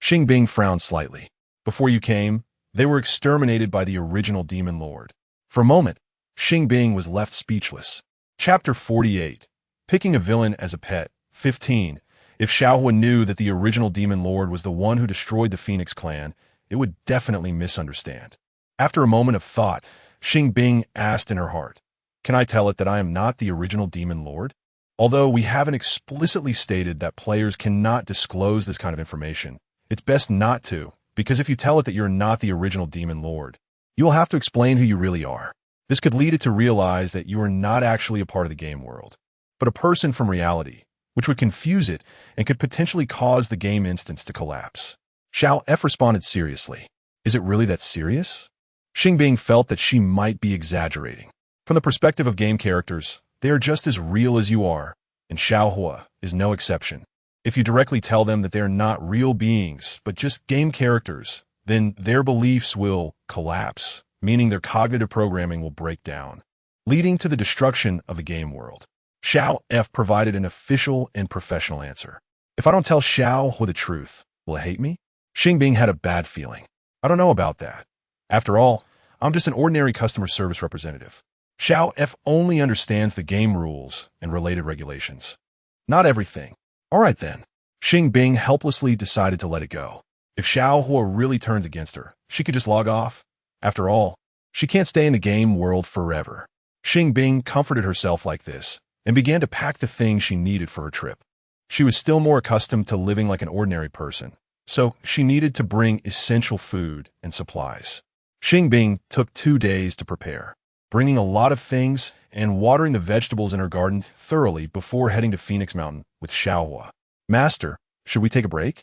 Xing Bing frowned slightly. Before you came, they were exterminated by the original demon lord. For a moment, Xing Bing was left speechless. Chapter 48. Picking a villain as a pet. 15. If Xiaohua knew that the original demon lord was the one who destroyed the Phoenix clan, it would definitely misunderstand. After a moment of thought, Xing Bing asked in her heart, can I tell it that I am not the original demon lord? Although we haven't explicitly stated that players cannot disclose this kind of information, it's best not to, because if you tell it that you're not the original demon lord, you will have to explain who you really are. This could lead it to realize that you are not actually a part of the game world, but a person from reality, which would confuse it and could potentially cause the game instance to collapse. Xiaohua responded seriously. Is it really that serious? Xing Bing felt that she might be exaggerating. From the perspective of game characters, they are just as real as you are, and Xiaohua is no exception. If you directly tell them that they are not real beings, but just game characters, then their beliefs will collapse, meaning their cognitive programming will break down, leading to the destruction of the game world. Xiaohua provided an official and professional answer. If I don't tell Xiaohua the truth, will it hate me? Xing Bing had a bad feeling. I don't know about that. After all, I'm just an ordinary customer service representative. Xiaohua only understands the game rules and related regulations. Not everything. All right then. Xing Bing helplessly decided to let it go. If Xiaohua really turns against her, she could just log off. After all, she can't stay in the game world forever. Xing Bing comforted herself like this and began to pack the things she needed for her trip. She was still more accustomed to living like an ordinary person, so she needed to bring essential food and supplies. Xing Bing took 2 days to prepare, bringing a lot of things and watering the vegetables in her garden thoroughly before heading to Phoenix Mountain with Xiaohua. Master, should we take a break?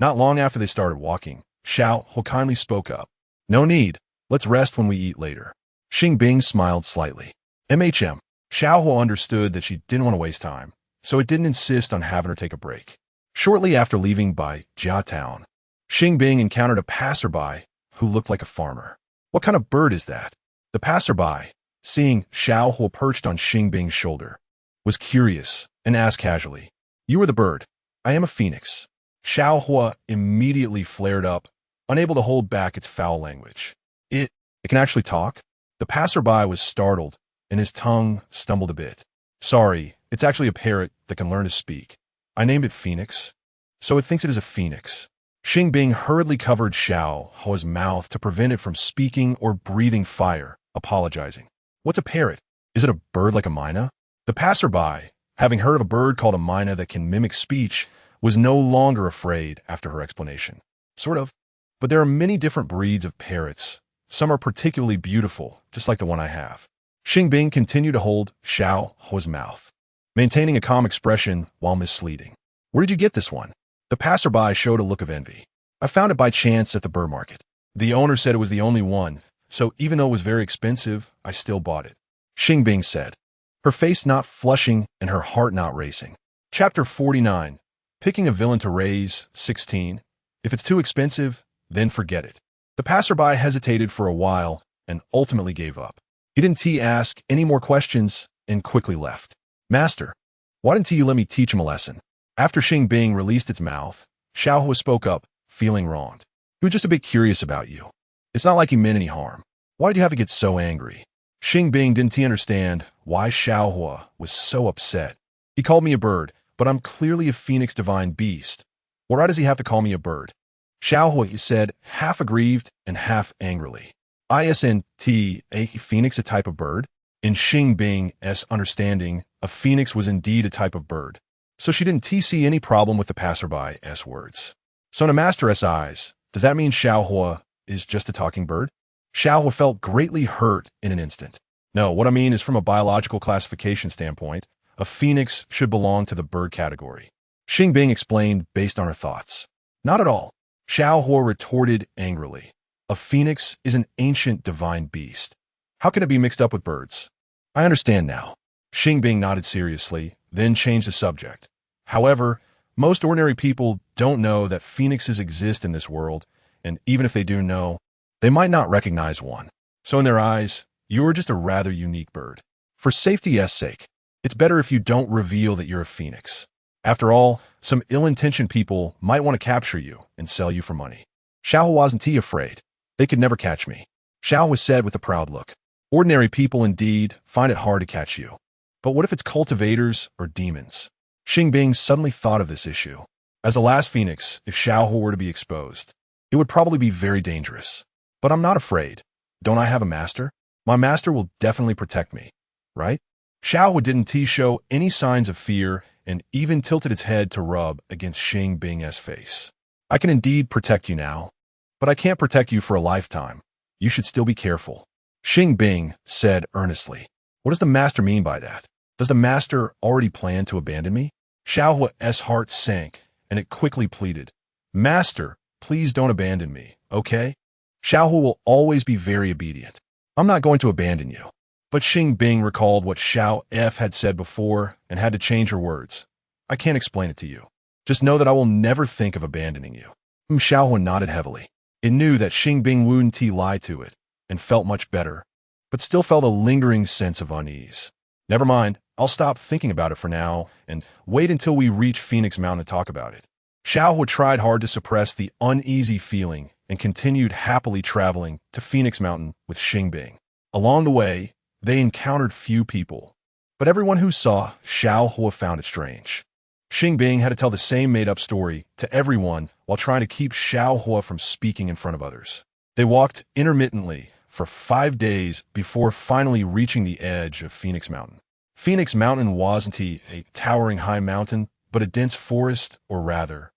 Not long after they started walking, Xiaohua kindly spoke up. No need. Let's rest when we eat later. Xing Bing smiled slightly. Xiaohua understood that she didn't want to waste time, so it didn't insist on having her take a break. Shortly after leaving by Jia Town, Xing Bing encountered a passerby who looked like a farmer. What kind of bird is that? The passerby, seeing Xiaohua perched on Xing Bing's shoulder, was curious and asked casually, You are the bird. I am a phoenix. Xiaohua immediately flared up, unable to hold back its foul language. It can actually talk? The passerby was startled, and his tongue stumbled a bit. Sorry, it's actually a parrot that can learn to speak. I named it Phoenix, so it thinks it is a phoenix. Xing Bing hurriedly covered Xiaohua's mouth to prevent it from speaking or breathing fire, apologizing. What's a parrot? Is it a bird like a myna? The passerby, having heard of a bird called a myna that can mimic speech, was no longer afraid after her explanation. Sort of. But there are many different breeds of parrots. Some are particularly beautiful, just like the one I have. Xing Bing continued to hold Xiao Hua's mouth, maintaining a calm expression while misleading. Where did you get this one? The passerby showed a look of envy. I found it by chance at the bird market. The owner said it was the only one, so even though it was very expensive, I still bought it. Xing Bing said, her face not flushing and her heart not racing. Chapter 49. Picking a villain to raise, 16. If it's too expensive, then forget it. The passerby hesitated for a while and ultimately gave up. He didn't ask any more questions and quickly left. Master, why didn't you let me teach him a lesson? After Xing Bing released its mouth, Xiao Hua spoke up, feeling wronged. He was just a bit curious about you. It's not like you meant any harm. Why did you have to get so angry? Xing Bing didn't understand why Xiao Hua was so upset. He called me a bird, but I'm clearly a phoenix divine beast. Why does he have to call me a bird? Xiao Hua said, half aggrieved and half angrily. Isn't a phoenix a type of bird? In Xing Bing's understanding, a phoenix was indeed a type of bird. So she didn't see any problem with the passerby's words. So in a master's eyes, does that mean Xiao Hua is just a talking bird? Xiao Hua felt greatly hurt in an instant. No, what I mean is from a biological classification standpoint, a phoenix should belong to the bird category. Xing Bing explained based on her thoughts. Not at all. Xiao Hua retorted angrily. A phoenix is an ancient divine beast. How can it be mixed up with birds? I understand now. Xing Bing nodded seriously, then changed the subject. However, most ordinary people don't know that phoenixes exist in this world, and even if they do know, they might not recognize one. So in their eyes, you're just a rather unique bird. For safety's sake, it's better if you don't reveal that you're a phoenix. After all, some ill-intentioned people might want to capture you and sell you for money. Xiao wasn't afraid. They could never catch me. Xiao was said with a proud look. Ordinary people indeed find it hard to catch you. But what if it's cultivators or demons? Xing Bing suddenly thought of this issue. As the last phoenix, if Xiao were to be exposed, it would probably be very dangerous. But I'm not afraid. Don't I have a master? My master will definitely protect me, right? Xiao didn't show any signs of fear and even tilted its head to rub against Xing Bing's face. I can indeed protect you now, but I can't protect you for a lifetime. You should still be careful. Xing Bing said earnestly. What does the master mean by that? Does the master already plan to abandon me? Xiao's heart sank, and it quickly pleaded. Master, please don't abandon me, okay? Xiao will always be very obedient. I'm not going to abandon you. But Xing Bing recalled what Xiao had said before and had to change her words. I can't explain it to you. Just know that I will never think of abandoning you. Xiao nodded heavily. It knew that Xing Bing wouldn't lie to it and felt much better, but still felt a lingering sense of unease. Never mind, I'll stop thinking about it for now and wait until we reach Phoenix Mountain to talk about it. Xiao tried hard to suppress the uneasy feeling and continued happily traveling to Phoenix Mountain with Xing Bing. Along the way, they encountered few people, but everyone who saw Xiao found it strange. Xing Bing had to tell the same made-up story to everyone while trying to keep Xiao from speaking in front of others. They walked intermittently for 5 days before finally reaching the edge of Phoenix Mountain. Phoenix Mountain wasn't a towering high mountain, but a dense forest, or rather,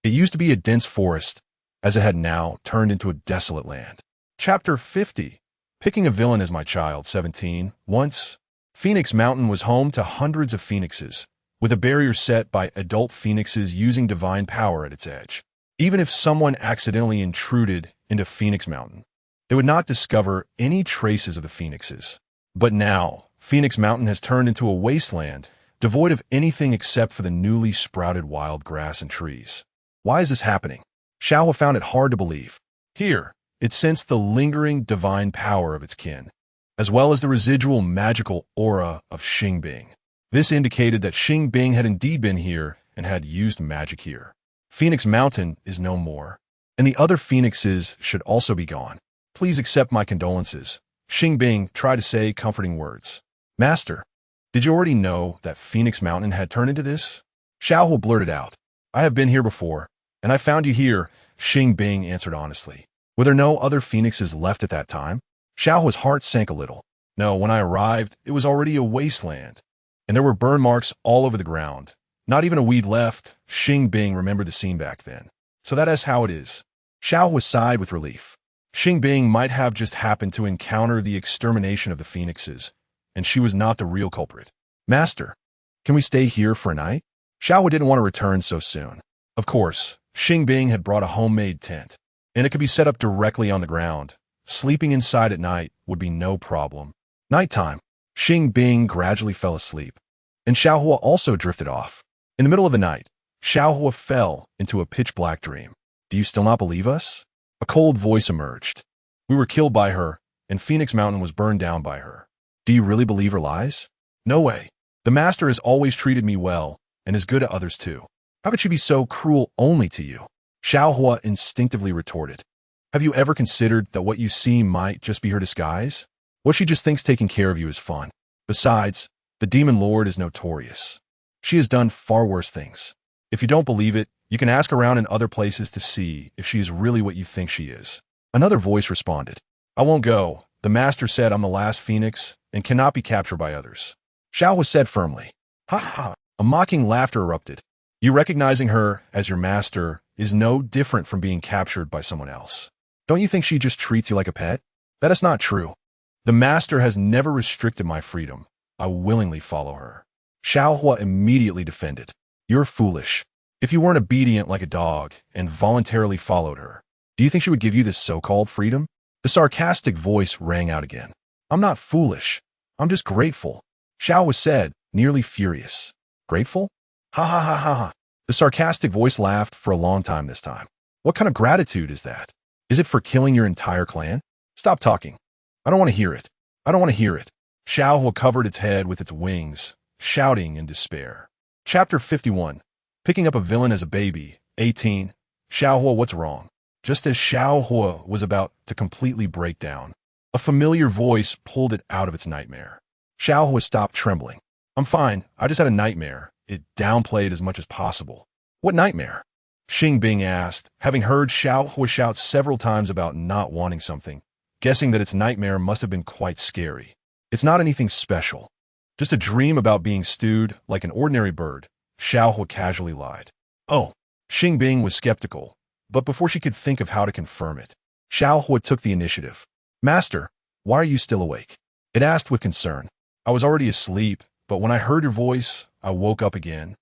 it used to be a dense forest, as it had now turned into a desolate land. Chapter 50. Picking a villain as my child, 17. Once, Phoenix Mountain was home to hundreds of phoenixes, with a barrier set by adult phoenixes using divine power at its edge. Even if someone accidentally intruded into Phoenix Mountain, they would not discover any traces of the phoenixes. But now, Phoenix Mountain has turned into a wasteland, devoid of anything except for the newly sprouted wild grass and trees. Why is this happening? Xiao found it hard to believe. Here, it sensed the lingering divine power of its kin, as well as the residual magical aura of Xing Bing. This indicated that Xing Bing had indeed been here and had used magic here. Phoenix Mountain is no more, and the other phoenixes should also be gone. Please accept my condolences. Xing Bing tried to say comforting words. Master, did you already know that Phoenix Mountain had turned into this? Xiao blurted out. I have been here before, and I found you here, Xing Bing answered honestly. Were there no other phoenixes left at that time? Xiao's heart sank a little. No, when I arrived, it was already a wasteland, and there were burn marks all over the ground. Not even a weed left. Xing Bing remembered the scene back then. So that is how it is. Xiao sighed with relief. Xing Bing might have just happened to encounter the extermination of the phoenixes, and she was not the real culprit. Master, can we stay here for a night? Xiao didn't want to return so soon. Of course, Xing Bing had brought a homemade tent, and it could be set up directly on the ground. Sleeping inside at night would be no problem. Nighttime, Xing Bing gradually fell asleep, and Xiao also drifted off. In the middle of the night, Xiao fell into a pitch-black dream. Do you still not believe us? A cold voice emerged. We were killed by her, and Phoenix Mountain was burned down by her. Do you really believe her lies? No way. The master has always treated me well, and is good to others too. How could she be so cruel only to you? Xiao instinctively retorted. Have you ever considered that what you see might just be her disguise? What she just thinks taking care of you is fun. Besides, the demon lord is notorious. She has done far worse things. If you don't believe it, you can ask around in other places to see if she is really what you think she is. Another voice responded. I won't go. The master said I'm the last phoenix and cannot be captured by others. Xiao said firmly. Ha ha. A mocking laughter erupted. You recognizing her as your master is no different from being captured by someone else. Don't you think she just treats you like a pet? That is not true. The master has never restricted my freedom. I willingly follow her. Xiao immediately defended. You're foolish. If you weren't obedient like a dog and voluntarily followed her, do you think she would give you this so-called freedom? The sarcastic voice rang out again. I'm not foolish. I'm just grateful. Xiao said, nearly furious. Grateful? Ha ha ha ha ha. The sarcastic voice laughed for a long time this time. What kind of gratitude is that? Is it for killing your entire clan? Stop talking. I don't want to hear it. I don't want to hear it. Xiao covered its head with its wings, shouting in despair. Chapter 51. Picking up a villain as a baby. 18. Xiao, what's wrong? Just as Xiao was about to completely break down, a familiar voice pulled it out of its nightmare. Xiao stopped trembling. I'm fine. I just had a nightmare. It downplayed as much as possible. What nightmare? Xing Bing asked, having heard Xiao shout several times about not wanting something, guessing that its nightmare must have been quite scary. It's not anything special. Just a dream about being stewed like an ordinary bird, Xiao casually lied. Oh, Xing Bing was skeptical, but before she could think of how to confirm it, Xiao took the initiative. Master, why are you still awake? It asked with concern. I was already asleep, but when I heard your voice, I woke up again.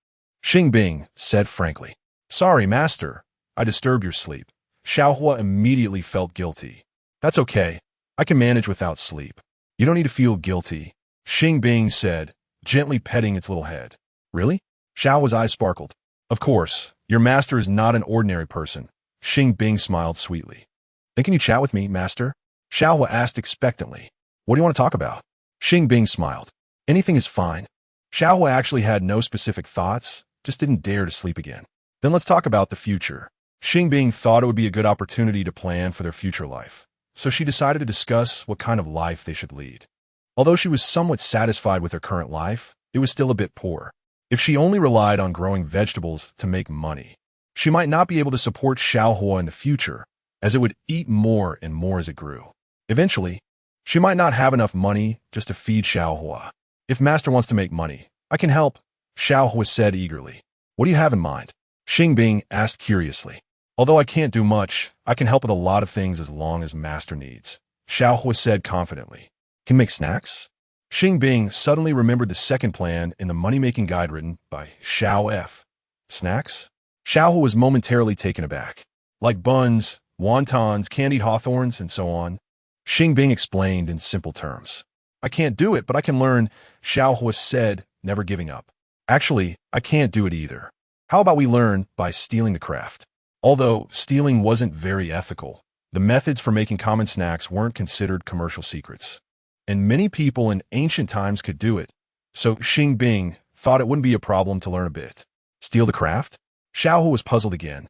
Xing Bing said frankly. Sorry, master. I disturbed your sleep. Xiao immediately felt guilty. That's okay. I can manage without sleep. You don't need to feel guilty, Xing Bing said, gently petting its little head. Really? Xiao's eyes sparkled. Of course, your master is not an ordinary person. Xing Bing smiled sweetly. Then can you chat with me, master? Xiao asked expectantly. What do you want to talk about? Xing Bing smiled. Anything is fine. Xiao actually had no specific thoughts, just didn't dare to sleep again. Then let's talk about the future. Xing Bing thought it would be a good opportunity to plan for their future life, so she decided to discuss what kind of life they should lead. Although she was somewhat satisfied with her current life, it was still a bit poor. If she only relied on growing vegetables to make money, she might not be able to support Xiao in the future, as it would eat more and more as it grew. Eventually, she might not have enough money just to feed Xiao. If master wants to make money, I can help, Xiao said eagerly. What do you have in mind? Xing Bing asked curiously. Although I can't do much, I can help with a lot of things as long as master needs, Xiao said confidently. Can make snacks? Xing Bing suddenly remembered the second plan in the money-making guide written by Xiao F. Snacks? Xiao was momentarily taken aback. Like buns, wontons, candied hawthorns, and so on. Xing Bing explained in simple terms. I can't do it, but I can learn, Xiao said, never giving up. Actually, I can't do it either. How about we learn by stealing the craft? Although stealing wasn't very ethical, the methods for making common snacks weren't considered commercial secrets. And many people in ancient times could do it, so Xing Bing thought it wouldn't be a problem to learn a bit. Steal the craft? Xiao was puzzled again,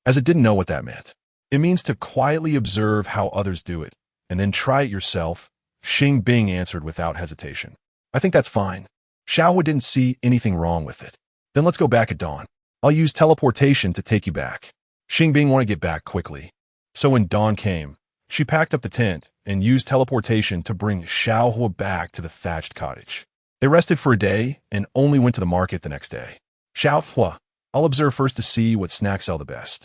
as it didn't know what that meant. It means to quietly observe how others do it, and then try it yourself, Xing Bing answered without hesitation. I think that's fine. Xiao didn't see anything wrong with it. Then let's go back at dawn. I'll use teleportation to take you back. Xing Bing wanted to get back quickly. So when dawn came, she packed up the tent and used teleportation to bring Xiao back to the thatched cottage. They rested for a day and only went to the market the next day. Xiao, I'll observe first to see what snacks sell the best.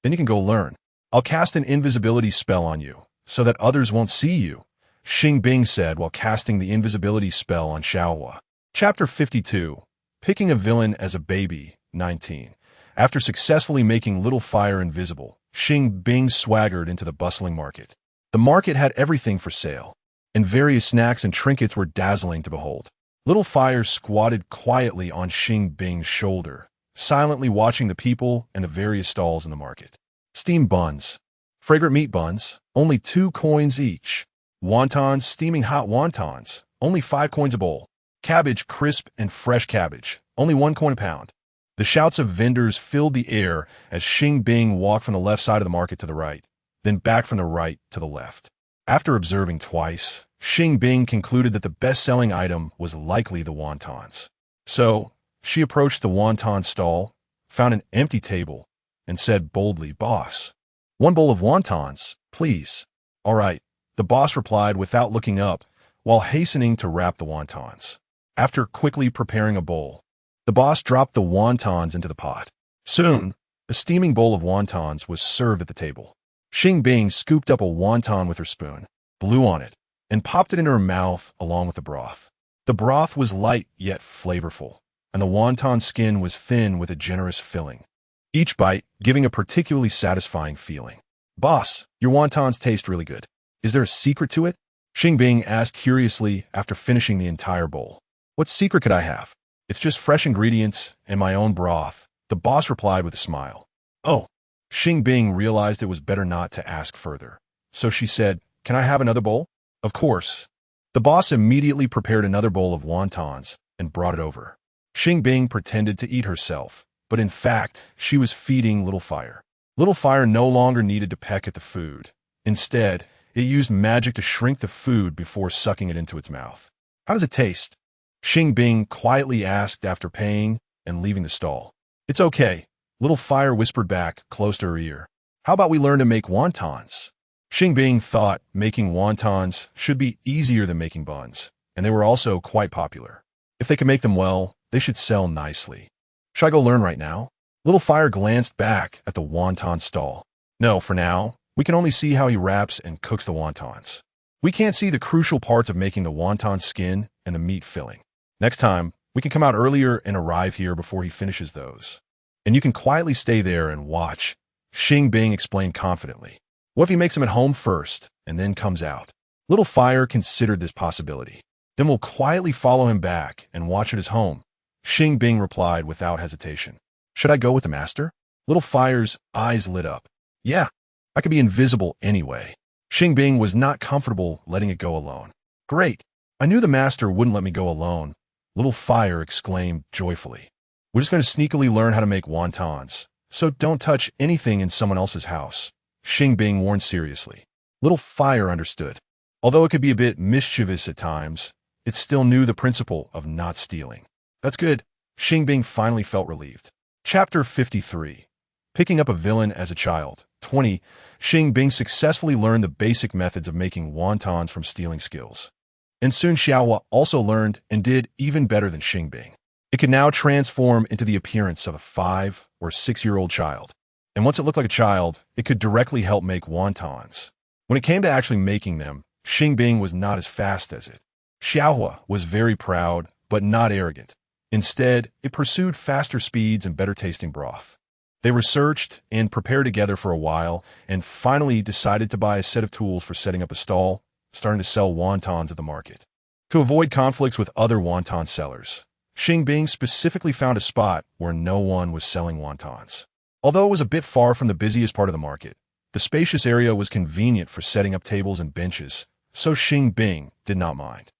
Then you can go learn. I'll cast an invisibility spell on you, so that others won't see you, Xing Bing said while casting the invisibility spell on Xiaohua. Chapter 52. Picking a Villain as a Baby, 19. After successfully making Little Fire invisible, Xing Bing swaggered into the bustling market. The market had everything for sale, and various snacks and trinkets were dazzling to behold. Little Fire squatted quietly on Xing Bing's shoulder, silently watching the people and the various stalls in the market. Steamed buns. Fragrant meat buns, only 2 coins each. Wontons, steaming hot wontons, only 5 coins a bowl. Cabbage, crisp and fresh cabbage, only 1 coin a pound. The shouts of vendors filled the air as Xing Bing walked from the left side of the market to the right, then back from the right to the left. After observing twice, Xing Bing concluded that the best-selling item was likely the wontons. So, she approached the wonton stall, found an empty table, and said boldly, "Boss, 1 bowl of wontons, please." "All right," the boss replied without looking up, while hastening to wrap the wontons. After quickly preparing a bowl, the boss dropped the wontons into the pot. Soon, a steaming bowl of wontons was served at the table. Xing Bing scooped up a wonton with her spoon, blew on it, and popped it into her mouth along with the broth. The broth was light yet flavorful, and the wonton skin was thin with a generous filling, each bite giving a particularly satisfying feeling. "Boss, your wontons taste really good. Is there a secret to it?" Xing Bing asked curiously after finishing the entire bowl. "What secret could I have? It's just fresh ingredients and my own broth," the boss replied with a smile. "Oh." Xing Bing realized it was better not to ask further, so she said, "Can I have another bowl?" "Of course." The boss immediately prepared another bowl of wontons and brought it over. Xing Bing pretended to eat herself, but in fact, she was feeding Little Fire. Little Fire no longer needed to peck at the food. Instead, it used magic to shrink the food before sucking it into its mouth. "How does it taste?" Xing Bing quietly asked after paying and leaving the stall. "It's okay," Little Fire whispered back close to her ear. "How about we learn to make wontons?" Xing Bing thought making wontons should be easier than making buns, and they were also quite popular. If they could make them well, they should sell nicely. "Should I go learn right now?" Little Fire glanced back at the wonton stall. "No, for now. We can only see how he wraps and cooks the wontons. We can't see the crucial parts of making the wonton skin and the meat filling. Next time, we can come out earlier and arrive here before he finishes those. And you can quietly stay there and watch," Xing Bing explained confidently. "What if he makes them at home first and then comes out?" Little Fire considered this possibility. "Then we'll quietly follow him back and watch at his home," Xing Bing replied without hesitation. "Should I go with the master?" Little Fire's eyes lit up. "Yeah, I could be invisible anyway." Xing Bing was not comfortable letting it go alone. "Great! I knew the master wouldn't let me go alone," Little Fire exclaimed joyfully. "We're just going to sneakily learn how to make wontons, so don't touch anything in someone else's house," Xing Bing warned seriously. Little Fire understood. Although it could be a bit mischievous at times, it still knew the principle of not stealing. "That's good." Xing Bing finally felt relieved. Chapter 53. Picking up a Villain as a Child, 20. Xing Bing successfully learned the basic methods of making wontons from stealing skills. And soon Xiaohua also learned and did even better than Xing Bing. It could now transform into the appearance of a 5- or 6-year-old child. And once it looked like a child, it could directly help make wontons. When it came to actually making them, Xing Bing was not as fast as it. Xiaohua was very proud, but not arrogant. Instead, it pursued faster speeds and better-tasting broth. They researched and prepared together for a while, and finally decided to buy a set of tools for setting up a stall, starting to sell wontons at the market. To avoid conflicts with other wonton sellers, Xing Bing specifically found a spot where no one was selling wontons. Although it was a bit far from the busiest part of the market, the spacious area was convenient for setting up tables and benches, so Xing Bing did not mind.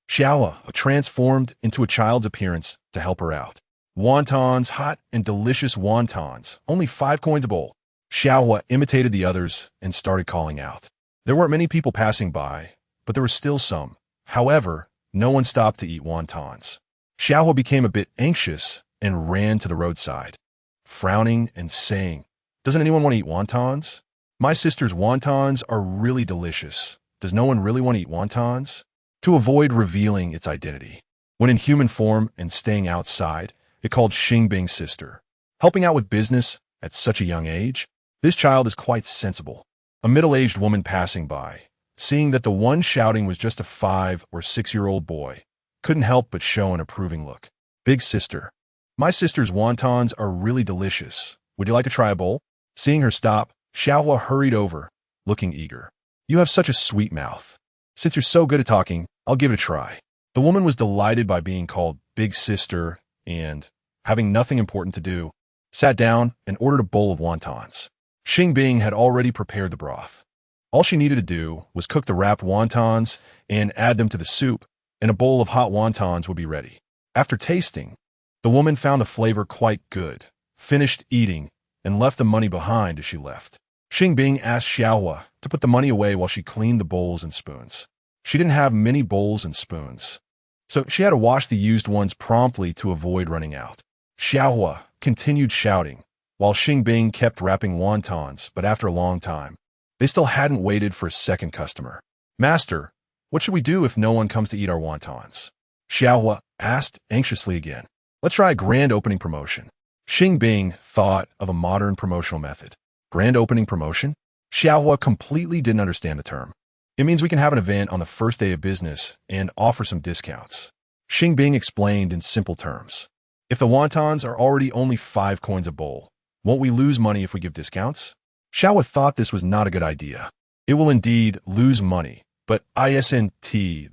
Xiaohua transformed into a child's appearance to help her out. Wontons, hot and delicious wontons, only 5 coins a bowl. Xiaohua imitated the others and started calling out. There weren't many people passing by, but there were still some. However, no one stopped to eat wontons. Xiaohua became a bit anxious and ran to the roadside, frowning and saying, "Doesn't anyone want to eat wontons? My sister's wontons are really delicious. Does no one really want to eat wontons?" To avoid revealing its identity, when in human form and staying outside, it called Xing Bing's sister. Helping out with business at such a young age? This child is quite sensible. A middle-aged woman passing by, seeing that the one shouting was just a 5 or 6-year-old boy, couldn't help but show an approving look. Big sister. My sister's wontons are really delicious. Would you like to try a bowl? Seeing her stop, Xiaohua hurried over, looking eager. You have such a sweet mouth. Since you're so good at talking, I'll give it a try. The woman was delighted by being called Big Sister and, having nothing important to do, sat down and ordered a bowl of wontons. Xing Bing had already prepared the broth. All she needed to do was cook the wrapped wontons and add them to the soup, and a bowl of hot wontons would be ready. After tasting, the woman found the flavor quite good, finished eating, and left the money behind as she left. Xing Bing asked Xiaohua to put the money away while she cleaned the bowls and spoons. She didn't have many bowls and spoons, so she had to wash the used ones promptly to avoid running out. Xiaohua continued shouting, while Xing Bing kept wrapping wontons, but after a long time, they still hadn't waited for a second customer. Master, what should we do if no one comes to eat our wontons? Xiaohua asked anxiously again. Let's try a grand opening promotion. Xing Bing thought of a modern promotional method. Grand opening promotion? Xiaohua completely didn't understand the term. It means we can have an event on the first day of business and offer some discounts. Xing Bing explained in simple terms. If the wontons are already only 5 coins a bowl, won't we lose money if we give discounts? Xiaohua thought this was not a good idea. It will indeed lose money, but isn't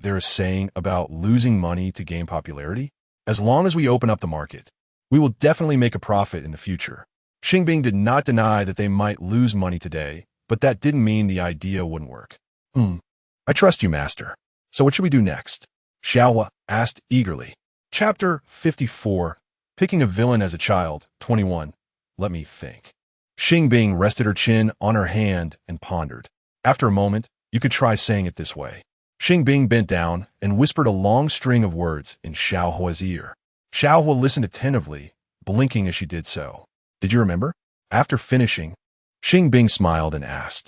there a saying about losing money to gain popularity? As long as we open up the market, we will definitely make a profit in the future. Xing Bing did not deny that they might lose money today, but that didn't mean the idea wouldn't work. I trust you, Master. So what should we do next? Xiaohua asked eagerly. Chapter 54. Picking a villain as a child, 21. Let me think. Xing Bing rested her chin on her hand and pondered. After a moment, you could try saying it this way. Xing Bing bent down and whispered a long string of words in Xiaohua's ear. Xiaohua listened attentively, blinking as she did so. Did you remember? After finishing, Xing Bing smiled and asked,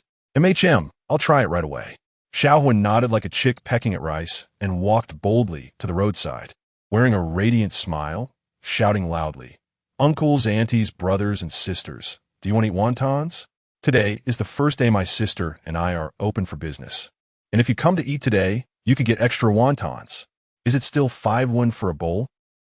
I'll try it right away. Xiaohua nodded like a chick pecking at rice and walked boldly to the roadside, wearing a radiant smile, shouting loudly, Uncles, aunties, brothers, and sisters, do you want to eat wontons? Today is the first day my sister and I are open for business. And if you come to eat today, you could get extra wontons. Is it still 5 for a bowl?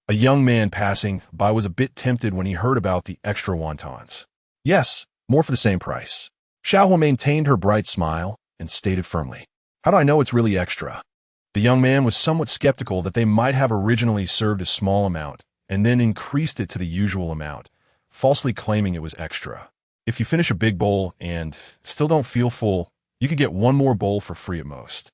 A young man passing by was a bit tempted when he heard about the extra wontons. Yes, more for the same price. Xiaohua maintained her bright smile and stated firmly, How do I know it's really extra? The young man was somewhat skeptical that they might have originally served a small amount and then increased it to the usual amount, falsely claiming it was extra. If you finish a big bowl and still don't feel full, you could get 1 more bowl for free at most.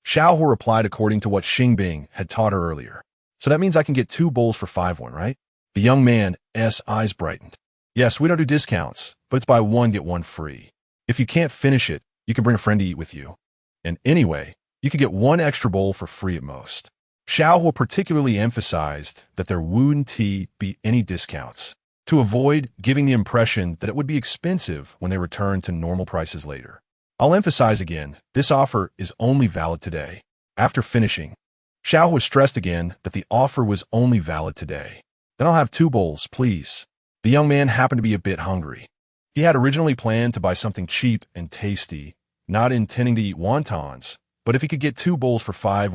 Xiaohua replied according to what Xing Bing had taught her earlier. So that means I can get 2 bowls for 5, right? The young man's eyes brightened. Yes, we don't do discounts, but it's buy 1, get 1 free. If you can't finish it, you can bring a friend to eat with you. And anyway, you could get 1 extra bowl for free at most. Xiaohua particularly emphasized that there wouldn't be any discounts, to avoid giving the impression that it would be expensive when they returned to normal prices later. I'll emphasize again, this offer is only valid today. After finishing, Xiaohua stressed again that the offer was only valid today. Then I'll have 2 bowls, please. The young man happened to be a bit hungry. He had originally planned to buy something cheap and tasty, not intending to eat wontons, but if he could get 2 bowls for 5,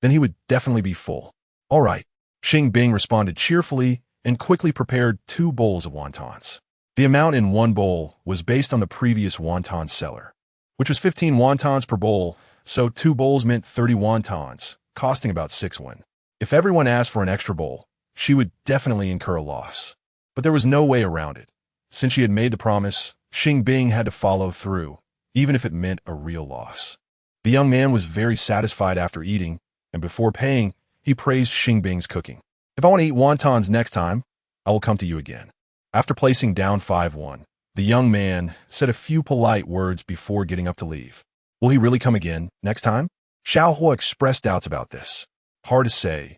then he would definitely be full. All right, Xing Bing responded cheerfully and quickly prepared 2 bowls of wontons. The amount in 1 bowl was based on the previous wonton seller, which was 15 wontons per bowl, so 2 bowls meant 30 wontons, costing about 6. If everyone asked for an extra bowl, she would definitely incur a loss. But there was no way around it. Since she had made the promise, Xing Bing had to follow through, even if it meant a real loss. The young man was very satisfied after eating, and before paying, he praised Xing Bing's cooking. If I want to eat wontons next time, I will come to you again. After placing down 5, the young man said a few polite words before getting up to leave. Will he really come again next time? Xiaohua expressed doubts about this. Hard to say.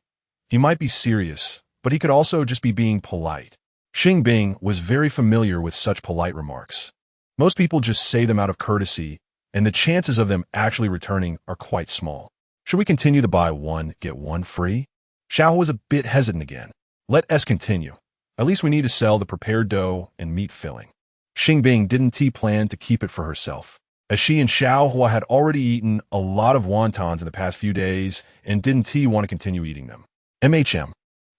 He might be serious, but he could also just be being polite. Xing Bing was very familiar with such polite remarks. Most people just say them out of courtesy, and the chances of them actually returning are quite small. Should we continue the buy 1, get 1 free? Xiaohua was a bit hesitant again. Let us continue. At least we need to sell the prepared dough and meat filling. Xing Bing didn't plan to keep it for herself, as she and Xiao Hua had already eaten a lot of wontons in the past few days and didn't want to continue eating them. MHM.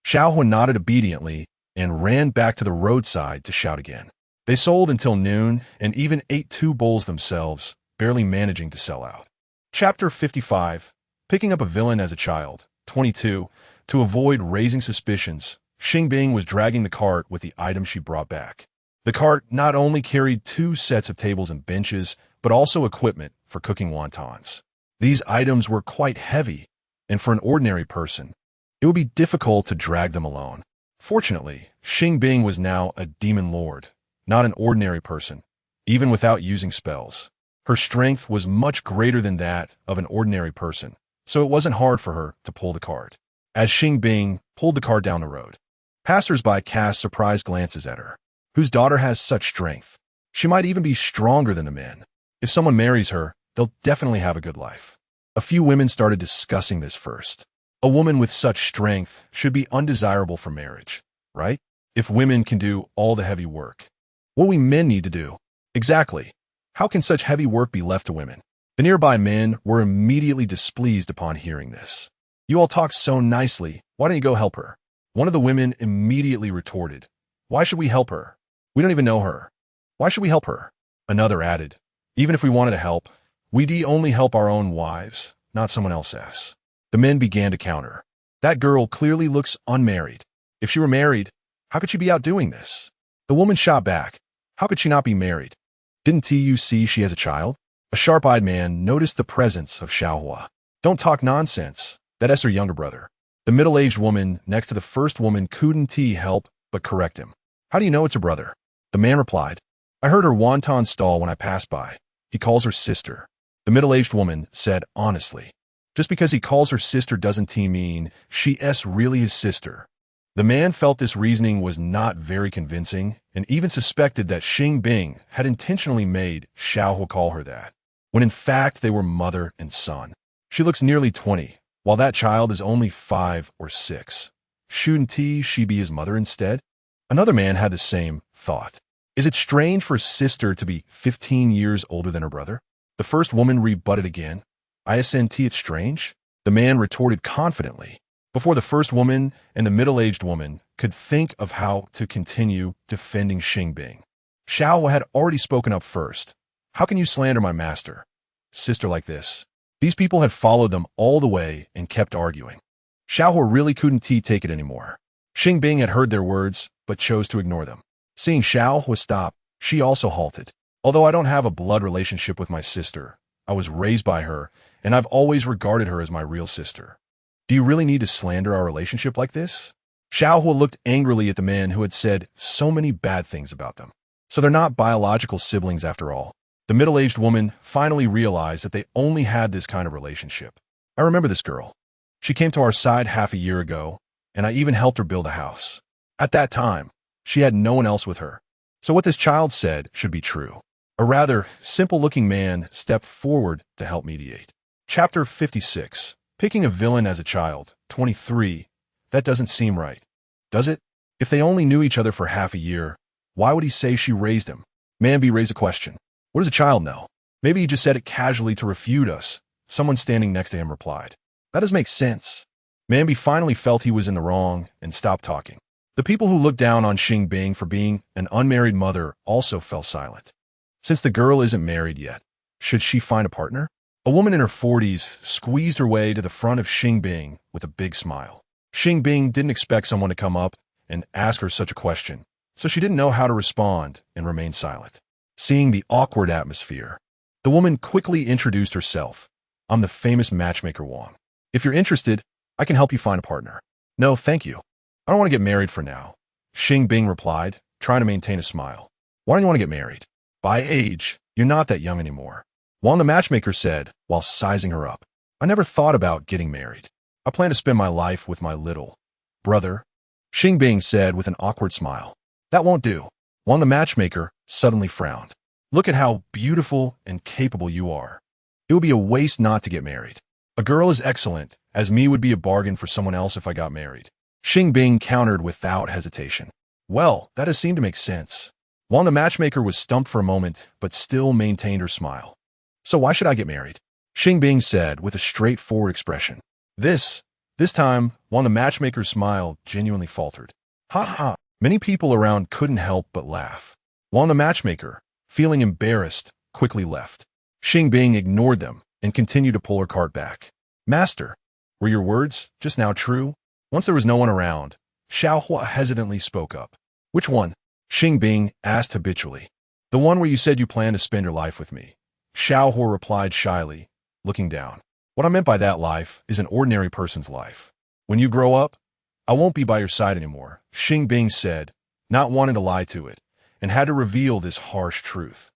Xiao Hua nodded obediently and ran back to the roadside to shout again. They sold until noon and even ate 2 bowls themselves, barely managing to sell out. Chapter 55. Picking up a villain as a child. 22. To avoid raising suspicions, Xing Bing was dragging the cart with the items she brought back. The cart not only carried 2 sets of tables and benches, but also equipment for cooking wontons. These items were quite heavy, and for an ordinary person, it would be difficult to drag them alone. Fortunately, Xing Bing was now a demon lord, not an ordinary person, even without using spells. Her strength was much greater than that of an ordinary person, so it wasn't hard for her to pull the cart. As Xing Bing pulled the cart down the road, passers-by cast surprised glances at her. Whose daughter has such strength? She might even be stronger than the men. If someone marries her, they'll definitely have a good life. A few women started discussing this first. A woman with such strength should be undesirable for marriage, right? If women can do all the heavy work, what do we men need to do? Exactly. How can such heavy work be left to women? The nearby men were immediately displeased upon hearing this. You all talk so nicely. Why don't you go help her? One of the women immediately retorted. Why should we help her? We don't even know her. Why should we help her? Another added. Even if we wanted to help, we'd only help our own wives, not someone else's. The men began to counter. That girl clearly looks unmarried. If she were married, how could she be out doing this? The woman shot back. How could she not be married? Didn't you see she has a child? A sharp-eyed man noticed the presence of Xiao Hua. Don't talk nonsense. That's her younger brother. The middle-aged woman next to the first woman couldn't help but correct him. How do you know it's her brother? The man replied, I heard her wonton stall when I passed by. He calls her sister. The middle-aged woman said honestly, just because he calls her sister doesn't mean she's really his sister. The man felt this reasoning was not very convincing and even suspected that Xing Bing had intentionally made Xiao Hua call her that, when in fact they were mother and son. She looks nearly 20, while that child is only 5 or 6. Shouldn't she be his mother instead? Another man had the same thought. Is it strange for a sister to be 15 years older than her brother? The first woman rebutted again. Isn't it strange? The man retorted confidently, before the first woman and the middle-aged woman could think of how to continue defending Xing Bing. Xiao had already spoken up first. How can you slander my master, sister, like this? These people had followed them all the way and kept arguing. Xiao really couldn't take it anymore. Xing Bing had heard their words, but chose to ignore them. Seeing Xiao stop, she also halted. Although I don't have a blood relationship with my sister, I was raised by her, and I've always regarded her as my real sister. Do you really need to slander our relationship like this? Xiao looked angrily at the man who had said so many bad things about them. So they're not biological siblings after all. The middle-aged woman finally realized that they only had this kind of relationship. I remember this girl. She came to our side half a year ago, and I even helped her build a house. At that time, she had no one else with her. So what this child said should be true. A rather simple-looking man stepped forward to help mediate. Chapter 56. Picking a villain as a child. 23. That doesn't seem right, does it? If they only knew each other for half a year, why would he say she raised him? Manby raised a question. What does a child know? Maybe he just said it casually to refute us. Someone standing next to him replied. That doesn't make sense. Manby finally felt he was in the wrong and stopped talking. The people who looked down on Xing Bing for being an unmarried mother also fell silent. Since the girl isn't married yet, should she find a partner? A woman in her 40s squeezed her way to the front of Xing Bing with a big smile. Xing Bing didn't expect someone to come up and ask her such a question, so she didn't know how to respond and remained silent. Seeing the awkward atmosphere, the woman quickly introduced herself. I'm the famous matchmaker Wang. If you're interested, I can help you find a partner. No, thank you. I don't want to get married for now. Xing Bing replied, trying to maintain a smile. Why don't you want to get married? By age, you're not that young anymore. Wang the matchmaker said, while sizing her up. I never thought about getting married. I plan to spend my life with my little brother. Xing Bing said with an awkward smile. That won't do. Wang the matchmaker suddenly frowned. Look at how beautiful and capable you are. It would be a waste not to get married. A girl as excellent as me would be a bargain for someone else if I got married. Xing Bing countered without hesitation. Well, that does seem to make sense. Wang the matchmaker was stumped for a moment, but still maintained her smile. So why should I get married? Xing Bing said with a straightforward expression. This time, Wang the matchmaker's smile genuinely faltered. Ha ha! Many people around couldn't help but laugh. Wang the matchmaker, feeling embarrassed, quickly left. Xing Bing ignored them and continued to pull her cart back. Master, were your words just now true? Once there was no one around, Xiaohua hesitantly spoke up. Which one? Xing Bing asked habitually. The one where you said you plan to spend your life with me. Xiaohua replied shyly, looking down. What I meant by that life is an ordinary person's life. When you grow up, I won't be by your side anymore, Xing Bing said, not wanting to lie to it, and had to reveal this harsh truth.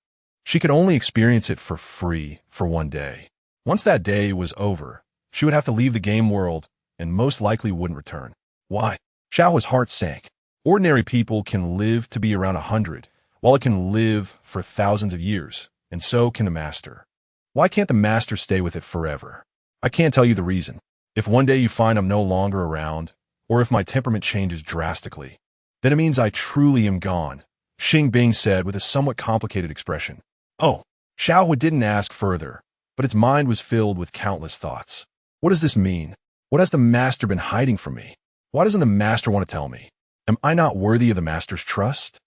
She could only experience it for free for one day. Once that day was over, she would have to leave the game world and most likely wouldn't return. Why? Xiaohua's heart sank. Ordinary people can live to be around 100, while it can live for thousands of years, and so can the master. Why can't the master stay with it forever? I can't tell you the reason. If one day you find I'm no longer around, or if my temperament changes drastically, then it means I truly am gone, Xing Bing said with a somewhat complicated expression. Oh, Xiaohua didn't ask further, but its mind was filled with countless thoughts. What does this mean? What has the master been hiding from me? Why doesn't the master want to tell me? Am I not worthy of the master's trust?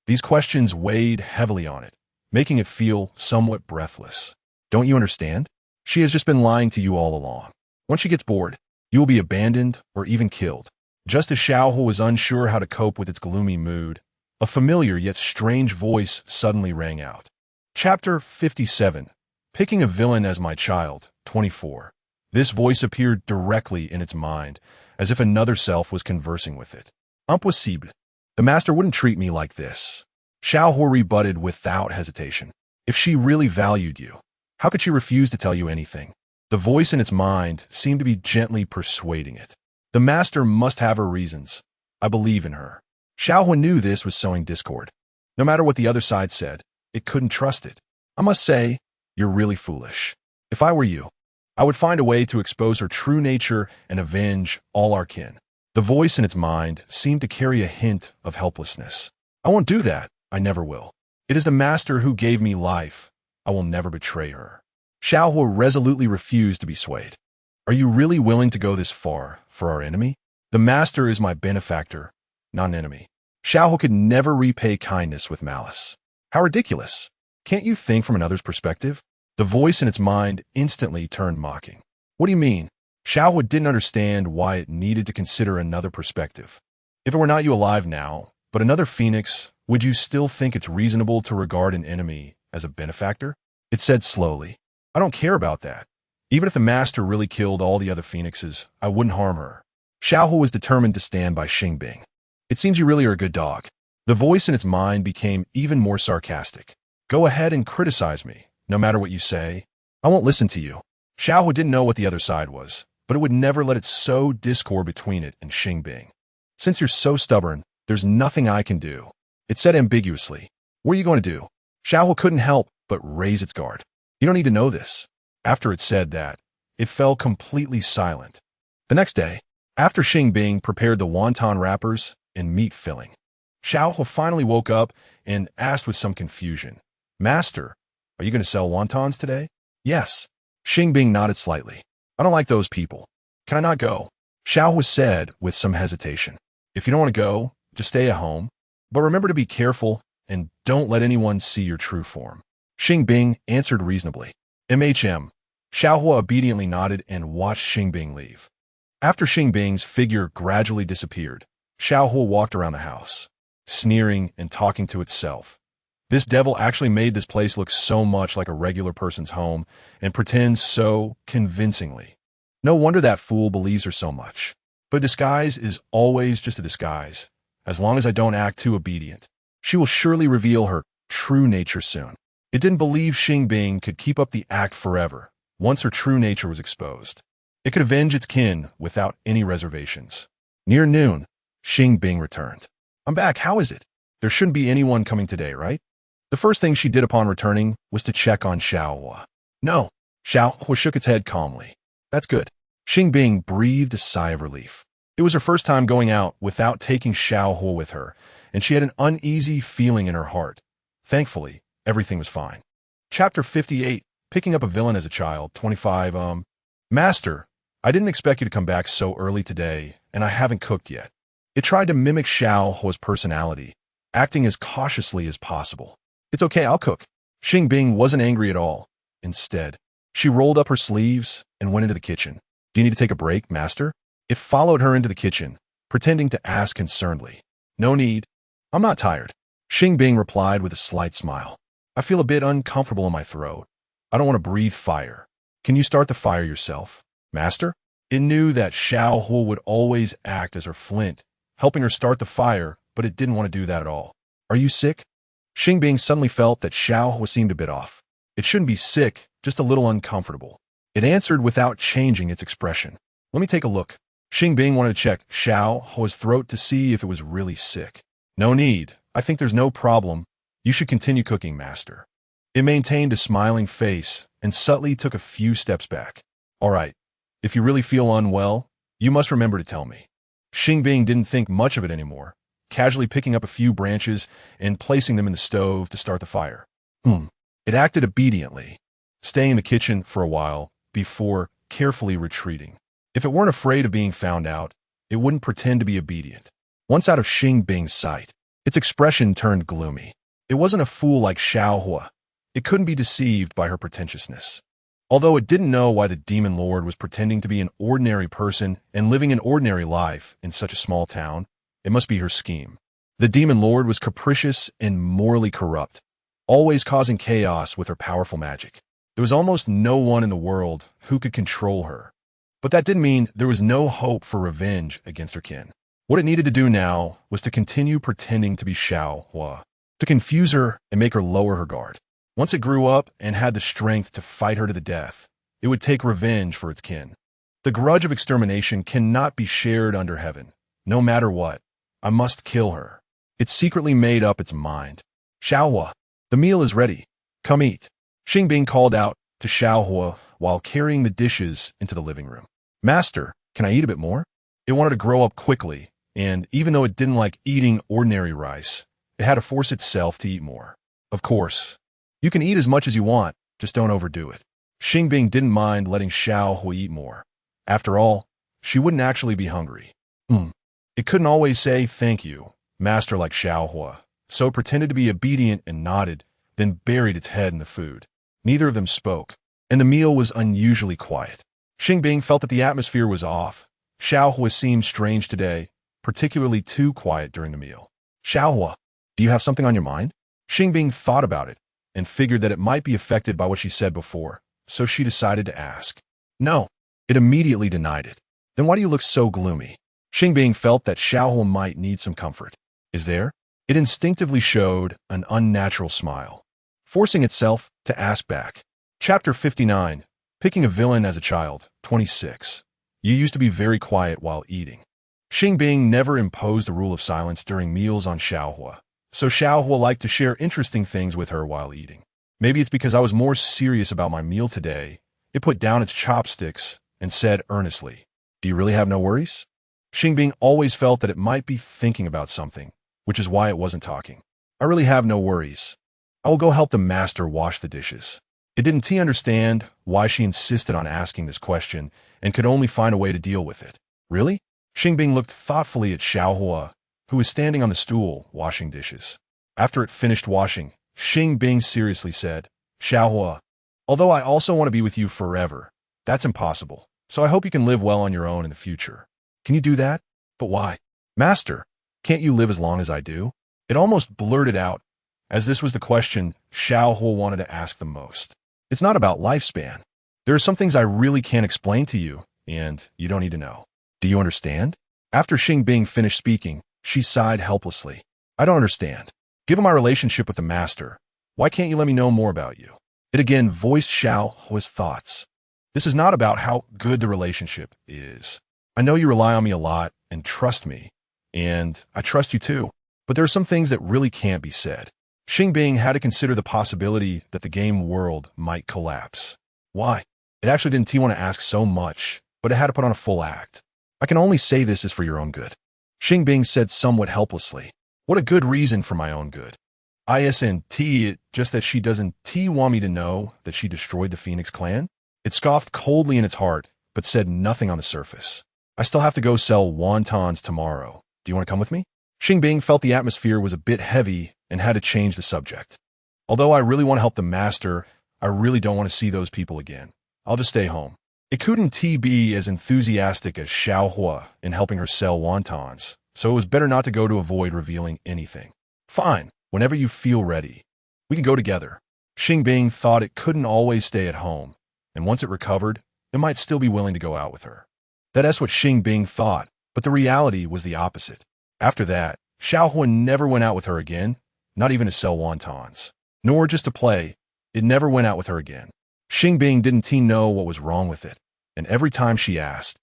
These questions weighed heavily on it, making it feel somewhat breathless. Don't you understand? She has just been lying to you all along. Once she gets bored, you will be abandoned or even killed. Just as Xiaohua was unsure how to cope with its gloomy mood, a familiar yet strange voice suddenly rang out. Chapter 57. Picking a Villain as My Child, 24. This voice appeared directly in its mind, as if another self was conversing with it. Impossible. The master wouldn't treat me like this. Xiaohua rebutted without hesitation. If she really valued you, how could she refuse to tell you anything? The voice in its mind seemed to be gently persuading it. The master must have her reasons. I believe in her. Xiaohua knew this was sowing discord. No matter what the other side said, it couldn't trust it. I must say, you're really foolish. If I were you, I would find a way to expose her true nature and avenge all our kin. The voice in its mind seemed to carry a hint of helplessness. I won't do that. I never will. It is the master who gave me life. I will never betray her. Xiaohua resolutely refused to be swayed. Are you really willing to go this far for our enemy? The master is my benefactor, not an enemy. Xiaohua could never repay kindness with malice. How ridiculous. Can't you think from another's perspective? The voice in its mind instantly turned mocking. What do you mean? Xiaohua didn't understand why it needed to consider another perspective. If it were not you alive now, but another phoenix, would you still think it's reasonable to regard an enemy as a benefactor? It said slowly. I don't care about that. Even if the master really killed all the other phoenixes, I wouldn't harm her. Xiaohua was determined to stand by Xing Bing. It seems you really are a good dog. The voice in its mind became even more sarcastic. Go ahead and criticize me, no matter what you say. I won't listen to you. Xiaohua didn't know what the other side was, but it would never let it sow discord between it and Xing Bing. Since you're so stubborn, there's nothing I can do. It said ambiguously. What are you going to do? Xiaohua couldn't help but raise its guard. You don't need to know this. After it said that, it fell completely silent. The next day, after Xing Bing prepared the wonton wrappers and meat filling, Xiaohua finally woke up and asked with some confusion, Master, are you going to sell wontons today? Yes. Xing Bing nodded slightly. I don't like those people. Can I not go? Xiaohua said with some hesitation. If you don't want to go, just stay at home. But remember to be careful and don't let anyone see your true form. Xing Bing answered reasonably. MHM. Xiaohua obediently nodded and watched Xing Bing leave. After Xing Bing's figure gradually disappeared, Xiaohua walked around the house, sneering and talking to itself. This devil actually made this place look so much like a regular person's home and pretends so convincingly. No wonder that fool believes her so much. But disguise is always just a disguise. As long as I don't act too obedient, she will surely reveal her true nature soon. It didn't believe Xing Bing could keep up the act forever once her true nature was exposed. It could avenge its kin without any reservations. Near noon, Xing Bing returned. I'm back. How is it? There shouldn't be anyone coming today, right? The first thing she did upon returning was to check on Xiaohua. No. Xiaohua shook its head calmly. That's good. Xing Bing breathed a sigh of relief. It was her first time going out without taking Xiaohua with her, and she had an uneasy feeling in her heart. Thankfully, everything was fine. Chapter 58, Picking Up a Villain as a Child, 25, Master, I didn't expect you to come back so early today, and I haven't cooked yet. It tried to mimic Xiao Hua's personality, acting as cautiously as possible. It's okay, I'll cook. Xing Bing wasn't angry at all. Instead, she rolled up her sleeves and went into the kitchen. Do you need to take a break, Master? It followed her into the kitchen, pretending to ask concernedly. No need. I'm not tired. Xing Bing replied with a slight smile. I feel a bit uncomfortable in my throat. I don't want to breathe fire. Can you start the fire yourself, Master? It knew that Xiao Hua would always act as her flint, helping her start the fire, but it didn't want to do that at all. Are you sick? Xing Bing suddenly felt that Xiao Hua seemed a bit off. It shouldn't be sick, just a little uncomfortable. It answered without changing its expression. Let me take a look. Xing Bing wanted to check Xiao Hua's throat to see if it was really sick. No need. I think there's no problem. You should continue cooking, Master. It maintained a smiling face and subtly took a few steps back. All right. If you really feel unwell, you must remember to tell me. Xing Bing didn't think much of it anymore, casually picking up a few branches and placing them in the stove to start the fire. It acted obediently, staying in the kitchen for a while before carefully retreating. If it weren't afraid of being found out, it wouldn't pretend to be obedient. Once out of Xing Bing's sight, its expression turned gloomy. It wasn't a fool like Xiao Hua. It couldn't be deceived by her pretentiousness. Although it didn't know why the Demon Lord was pretending to be an ordinary person and living an ordinary life in such a small town, it must be her scheme. The Demon Lord was capricious and morally corrupt, always causing chaos with her powerful magic. There was almost no one in the world who could control her. But that didn't mean there was no hope for revenge against her kin. What it needed to do now was to continue pretending to be Xiao Hua, to confuse her and make her lower her guard. Once it grew up and had the strength to fight her to the death, it would take revenge for its kin. The grudge of extermination cannot be shared under heaven. No matter what, I must kill her. It secretly made up its mind. Xiao Hua, the meal is ready. Come eat. Xing Bing called out to Xiao Hua while carrying the dishes into the living room. Master, can I eat a bit more? It wanted to grow up quickly, and even though it didn't like eating ordinary rice, it had to force itself to eat more. Of course, you can eat as much as you want, just don't overdo it. Xing Bing didn't mind letting Xiao Hua eat more. After all, she wouldn't actually be hungry. It couldn't always say thank you, Master, like Xiao Hua, so it pretended to be obedient and nodded, then buried its head in the food. Neither of them spoke, and the meal was unusually quiet. Xing Bing felt that the atmosphere was off. Xiao Hua seemed strange today, particularly too quiet during the meal. Xiao Hua, do you have something on your mind? Xing Bing thought about it and figured that it might be affected by what she said before, so she decided to ask. No. It immediately denied it. Then why do you look so gloomy? Xing Bing felt that Xiao Hua might need some comfort. Is there? It instinctively showed an unnatural smile, forcing itself to ask back. Chapter 59, Picking a Villain as a Child, 26. You used to be very quiet while eating. Xing Bing never imposed a rule of silence during meals on Xiao Hua, so Xiao Hua liked to share interesting things with her while eating. Maybe it's because I was more serious about my meal today. It put down its chopsticks and said earnestly, Do you really have no worries? Xing Bing always felt that it might be thinking about something, which is why it wasn't talking. I really have no worries. I will go help the master wash the dishes. It didn't understand why she insisted on asking this question and could only find a way to deal with it. Really? Xing Bing looked thoughtfully at Xiao Hua, who was standing on the stool washing dishes. After it finished washing, Xing Bing seriously said, Xiao Hua, although I also want to be with you forever, that's impossible, so I hope you can live well on your own in the future. Can you do that? But why? Master, can't you live as long as I do? It almost blurted out, as this was the question Xiao Hua wanted to ask the most. It's not about lifespan. There are some things I really can't explain to you, and you don't need to know. Do you understand? After Xing Bing finished speaking, she sighed helplessly. I don't understand. Given my relationship with the master, why can't you let me know more about you? It again voiced Xiao Hua's thoughts. This is not about how good the relationship is. I know you rely on me a lot and trust me, and I trust you too, but there are some things that really can't be said. Xing Bing had to consider the possibility that the game world might collapse. Why? It actually didn't want to ask so much, but it had to put on a full act. I can only say this is for your own good. Xing Bing said somewhat helplessly. What a good reason for my own good. Isn't it just that she doesn't want me to know that she destroyed the Phoenix clan? It scoffed coldly in its heart, but said nothing on the surface. I still have to go sell wontons tomorrow. Do you want to come with me? Xing Bing felt the atmosphere was a bit heavy and had to change the subject. Although I really want to help the master, I really don't want to see those people again. I'll just stay home. It couldn't be as enthusiastic as Xiao Hua in helping her sell wontons, so it was better not to go to avoid revealing anything. Fine, whenever you feel ready. We can go together. Xing Bing thought it couldn't always stay at home, and once it recovered, it might still be willing to go out with her. That's what Xing Bing thought, but the reality was the opposite. After that, Xiao Hua never went out with her again, not even to sell wontons. Nor just to play, it never went out with her again. Xing Bing didn't know what was wrong with it, and every time she asked,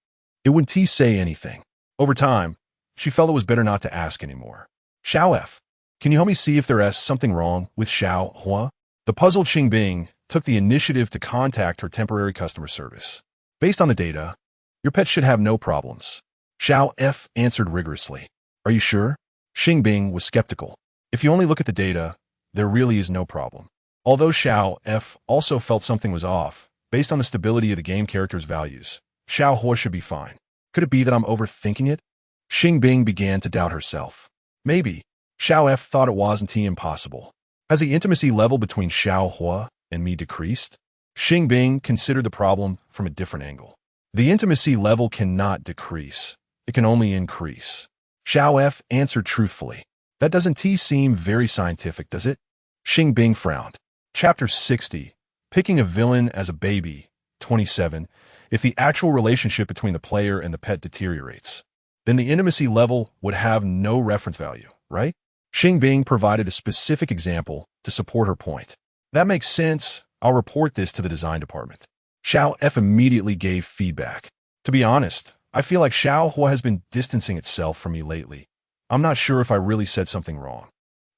it wouldn't say anything. Over time, she felt it was better not to ask anymore. Xiao F, can you help me see if there's something wrong with Xiao Hua? The puzzled Xing Bing took the initiative to contact her temporary customer service. Based on the data, your pet should have no problems. Xiao F answered rigorously. Are you sure? Xing Bing was skeptical. If you only look at the data, there really is no problem. Although Xiao F also felt something was off, based on the stability of the game character's values, Xiao Hua should be fine. Could it be that I'm overthinking it? Xing Bing began to doubt herself. Maybe. Xiao F thought it wasn't impossible. Has the intimacy level between Xiao Hua and me decreased? Xing Bing considered the problem from a different angle. The intimacy level cannot decrease. It can only increase. Xiao F answered truthfully. That doesn't seem very scientific, does it? Xing Bing frowned. Chapter 60. Picking a villain as a baby. 27. If the actual relationship between the player and the pet deteriorates, then the intimacy level would have no reference value, right? Xing Bing provided a specific example to support her point. That makes sense. I'll report this to the design department. Xiao F immediately gave feedback. To be honest, I feel like Xiao Hua has been distancing itself from me lately. I'm not sure if I really said something wrong.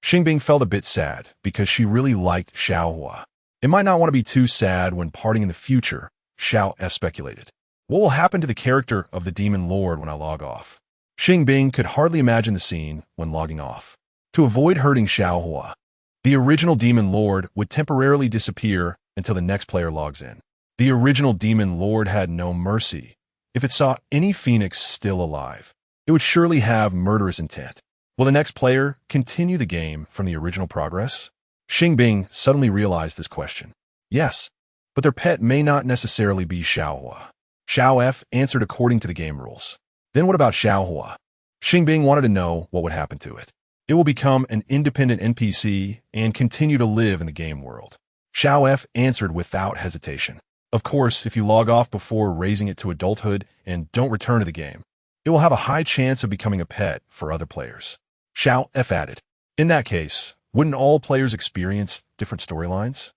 Xing Bing felt a bit sad because she really liked Xiao Hua. It might not want to be too sad when parting in the future, Xiao F speculated. What will happen to the character of the Demon Lord when I log off? Xing Bing could hardly imagine the scene when logging off. To avoid hurting Xiao Hua, the original Demon Lord would temporarily disappear until the next player logs in. The original Demon Lord had no mercy. If it saw any Phoenix still alive, it would surely have murderous intent. Will the next player continue the game from the original progress? Xing Bing suddenly realized this question. Yes, but their pet may not necessarily be Xiao Hua. Xiao F answered according to the game rules. Then what about Xiao Hua? Xing Bing wanted to know what would happen to it. It will become an independent NPC and continue to live in the game world. Xiao F answered without hesitation. Of course, if you log off before raising it to adulthood and don't return to the game, it will have a high chance of becoming a pet for other players. Xiao F added. In that case, wouldn't all players experience different storylines?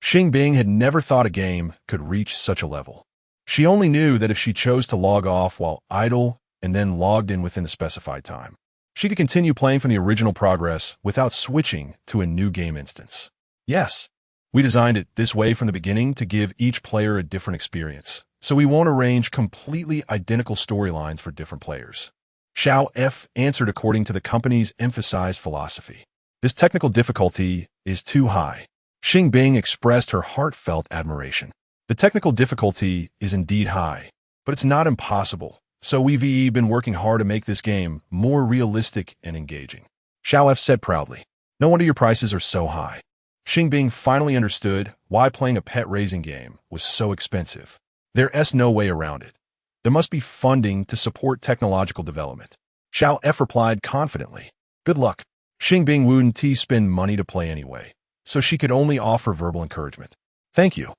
Xing Bing had never thought a game could reach such a level. She only knew that if she chose to log off while idle and then logged in within the specified time, she could continue playing from the original progress without switching to a new game instance. Yes, we designed it this way from the beginning to give each player a different experience, so we won't arrange completely identical storylines for different players. Xiao F answered according to the company's emphasized philosophy. This technical difficulty is too high. Xing Bing expressed her heartfelt admiration. The technical difficulty is indeed high, but it's not impossible, so we've been working hard to make this game more realistic and engaging. Xiao F said proudly. No wonder your prices are so high. Xing Bing finally understood why playing a pet raising game was so expensive. There's no way around it. There must be funding to support technological development. Xiao F replied confidently. Good luck. Xing Bing wouldn't spend money to play anyway, so she could only offer verbal encouragement. Thank you.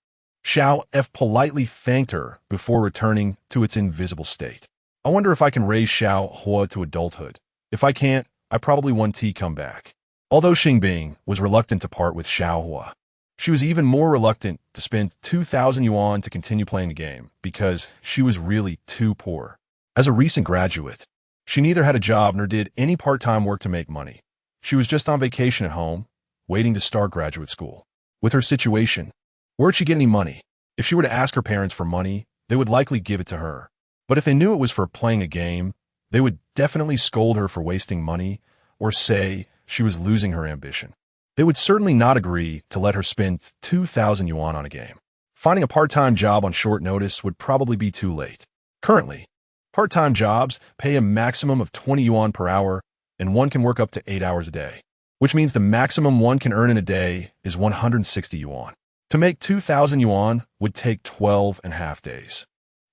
Xiao F politely thanked her before returning to its invisible state. I wonder if I can raise Xiao Hua to adulthood. If I can't, I probably won't come back. Although Xing Bing was reluctant to part with Xiao Hua, she was even more reluctant to spend 2,000 yuan to continue playing the game because she was really too poor. As a recent graduate, she neither had a job nor did any part-time work to make money. She was just on vacation at home, waiting to start graduate school. With her situation, where'd she get any money? If she were to ask her parents for money, they would likely give it to her. But if they knew it was for playing a game, they would definitely scold her for wasting money or say she was losing her ambition. They would certainly not agree to let her spend 2,000 yuan on a game. Finding a part-time job on short notice would probably be too late. Currently, part-time jobs pay a maximum of 20 yuan per hour, and one can work up to 8 hours a day, which means the maximum one can earn in a day is 160 yuan. To make 2,000 yuan would take 12.5 days,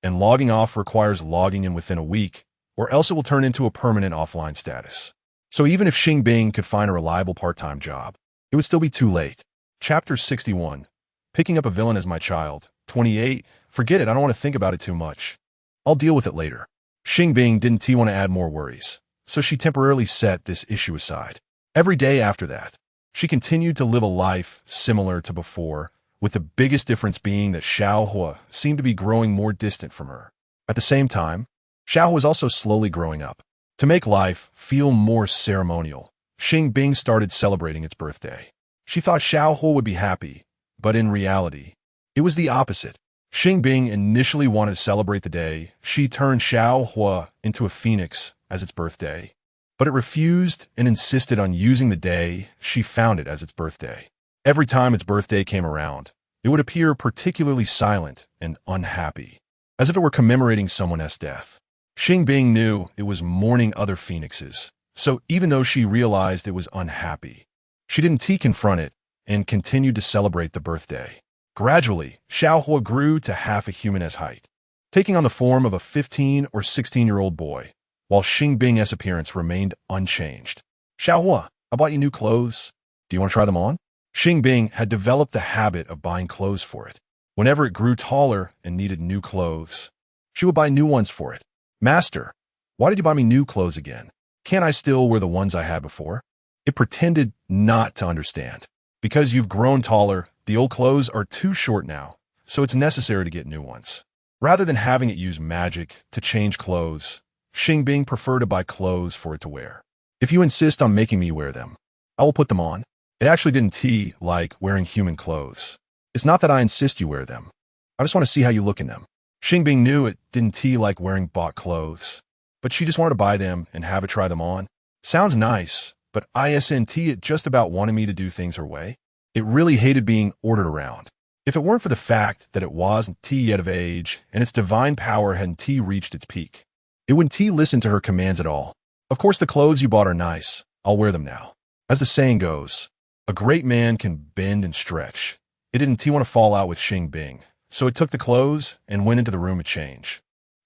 and logging off requires logging in within a week, or else it will turn into a permanent offline status. So even if Xing Bing could find a reliable part-time job, it would still be too late. Chapter 61. Picking up a villain as my child. 28. Forget it, I don't want to think about it too much. I'll deal with it later. Xing Bing didn't want to add more worries, so she temporarily set this issue aside. Every day after that, she continued to live a life similar to before, with the biggest difference being that Xiaohua seemed to be growing more distant from her. At the same time, Xiaohua was also slowly growing up. To make life feel more ceremonial, Xing Bing started celebrating its birthday. She thought Xiaohua would be happy, but in reality, it was the opposite. Xing Bing initially wanted to celebrate the day she turned Xiaohua into a phoenix as its birthday, but it refused and insisted on using the day she found it as its birthday. Every time its birthday came around, it would appear particularly silent and unhappy, as if it were commemorating someone else's death. Xing Bing knew it was mourning other phoenixes, so even though she realized it was unhappy, she didn't confront it and continued to celebrate the birthday. Gradually, Xiaohua grew to half a human's height, taking on the form of a 15 or 16-year-old boy, while Xing Bing's appearance remained unchanged. Xiaohua, I bought you new clothes. Do you want to try them on? Xing Bing had developed the habit of buying clothes for it. Whenever it grew taller and needed new clothes, she would buy new ones for it. Master, why did you buy me new clothes again? Can't I still wear the ones I had before? It pretended not to understand. Because you've grown taller, the old clothes are too short now, so it's necessary to get new ones. Rather than having it use magic to change clothes, Xing Bing preferred to buy clothes for it to wear. If you insist on making me wear them, I will put them on. It actually didn't like wearing human clothes. It's not that I insist you wear them. I just want to see how you look in them. Xing Bing knew it didn't like wearing bought clothes, but she just wanted to buy them and have it try them on. Sounds nice, but it just about wanted me to do things her way. It really hated being ordered around. If it weren't for the fact that it wasn't yet of age and its divine power hadn't reached its peak, it wouldn't listen to her commands at all. Of course, the clothes you bought are nice. I'll wear them now. As the saying goes, a great man can bend and stretch. It didn't want to fall out with Xing Bing, so it took the clothes and went into the room to change.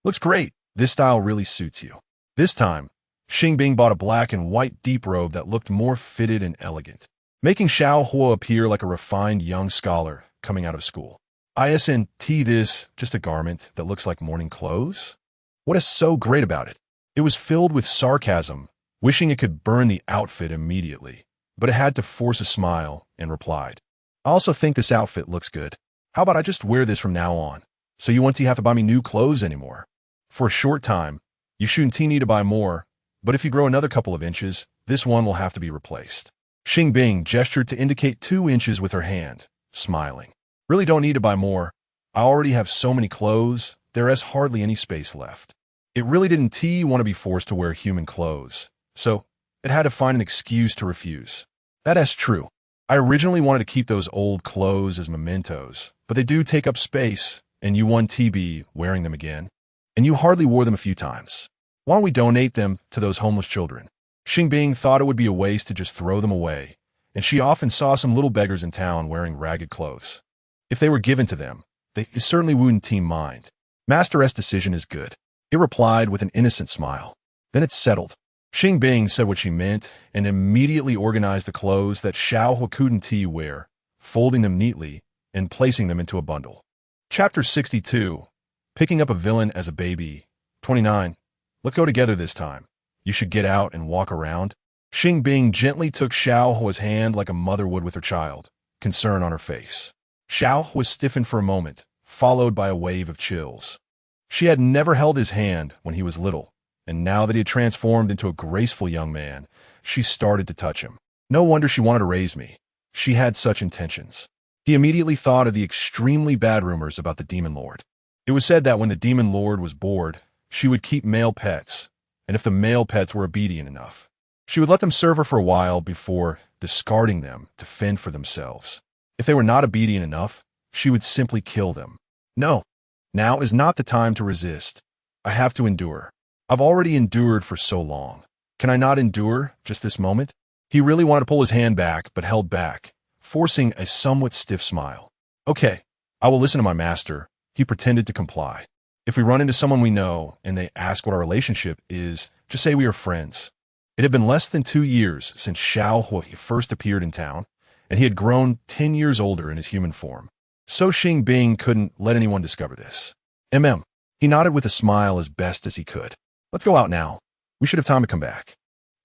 Looks great. This style really suits you. This time, Xing Bing bought a black and white deep robe that looked more fitted and elegant, making Xiaohua appear like a refined young scholar coming out of school. This just a garment that looks like morning clothes? What is so great about it? It was filled with sarcasm, wishing it could burn the outfit immediately, but it had to force a smile and replied, I also think this outfit looks good. How about I just wear this from now on, so you won't have to buy me new clothes anymore? For a short time, you shouldn't need to buy more, but if you grow another couple of inches, this one will have to be replaced. Xing Bing gestured to indicate 2 inches with her hand, smiling. Really don't need to buy more. I already have so many clothes, there is hardly any space left. It really didn't want to be forced to wear human clothes, so it had to find an excuse to refuse. That is true. I originally wanted to keep those old clothes as mementos, but they do take up space, and you won't be wearing them again. And you hardly wore them a few times. Why don't we donate them to those homeless children? Xing Bing thought it would be a waste to just throw them away, and she often saw some little beggars in town wearing ragged clothes. If they were given to them, they certainly wouldn't mind. Master's decision is good. It replied with an innocent smile. Then it's settled. Xing Bing said what she meant and immediately organized the clothes that Xiaohua couldn't wear, folding them neatly and placing them into a bundle. Chapter 62. Picking up a villain as a baby. 29. Let's go together this time. You should get out and walk around. Xing Bing gently took Xiaohua's hand like a mother would with her child, concern on her face. Xiaohua stiffened for a moment, followed by a wave of chills. She had never held his hand when he was little, and now that he had transformed into a graceful young man, she started to touch him. No wonder she wanted to raise me. She had such intentions. He immediately thought of the extremely bad rumors about the Demon Lord. It was said that when the Demon Lord was bored, she would keep male pets, and if the male pets were obedient enough, She would let them serve her for a while before discarding them to fend for themselves. If they were not obedient enough, she would simply kill them. No, now is not the time to resist. I have to endure. I've already endured for so long. Can I not endure just this moment? He really wanted to pull his hand back, but held back, forcing a somewhat stiff smile. Okay, I will listen to my master. He pretended to comply. If we run into someone we know and they ask what our relationship is, just say we are friends. It had been less than 2 years since Xiao Hui first appeared in town, and he had grown 10 years older in his human form. So Xing Bing couldn't let anyone discover this. He nodded with a smile as best as he could. Let's go out now. We should have time to come back.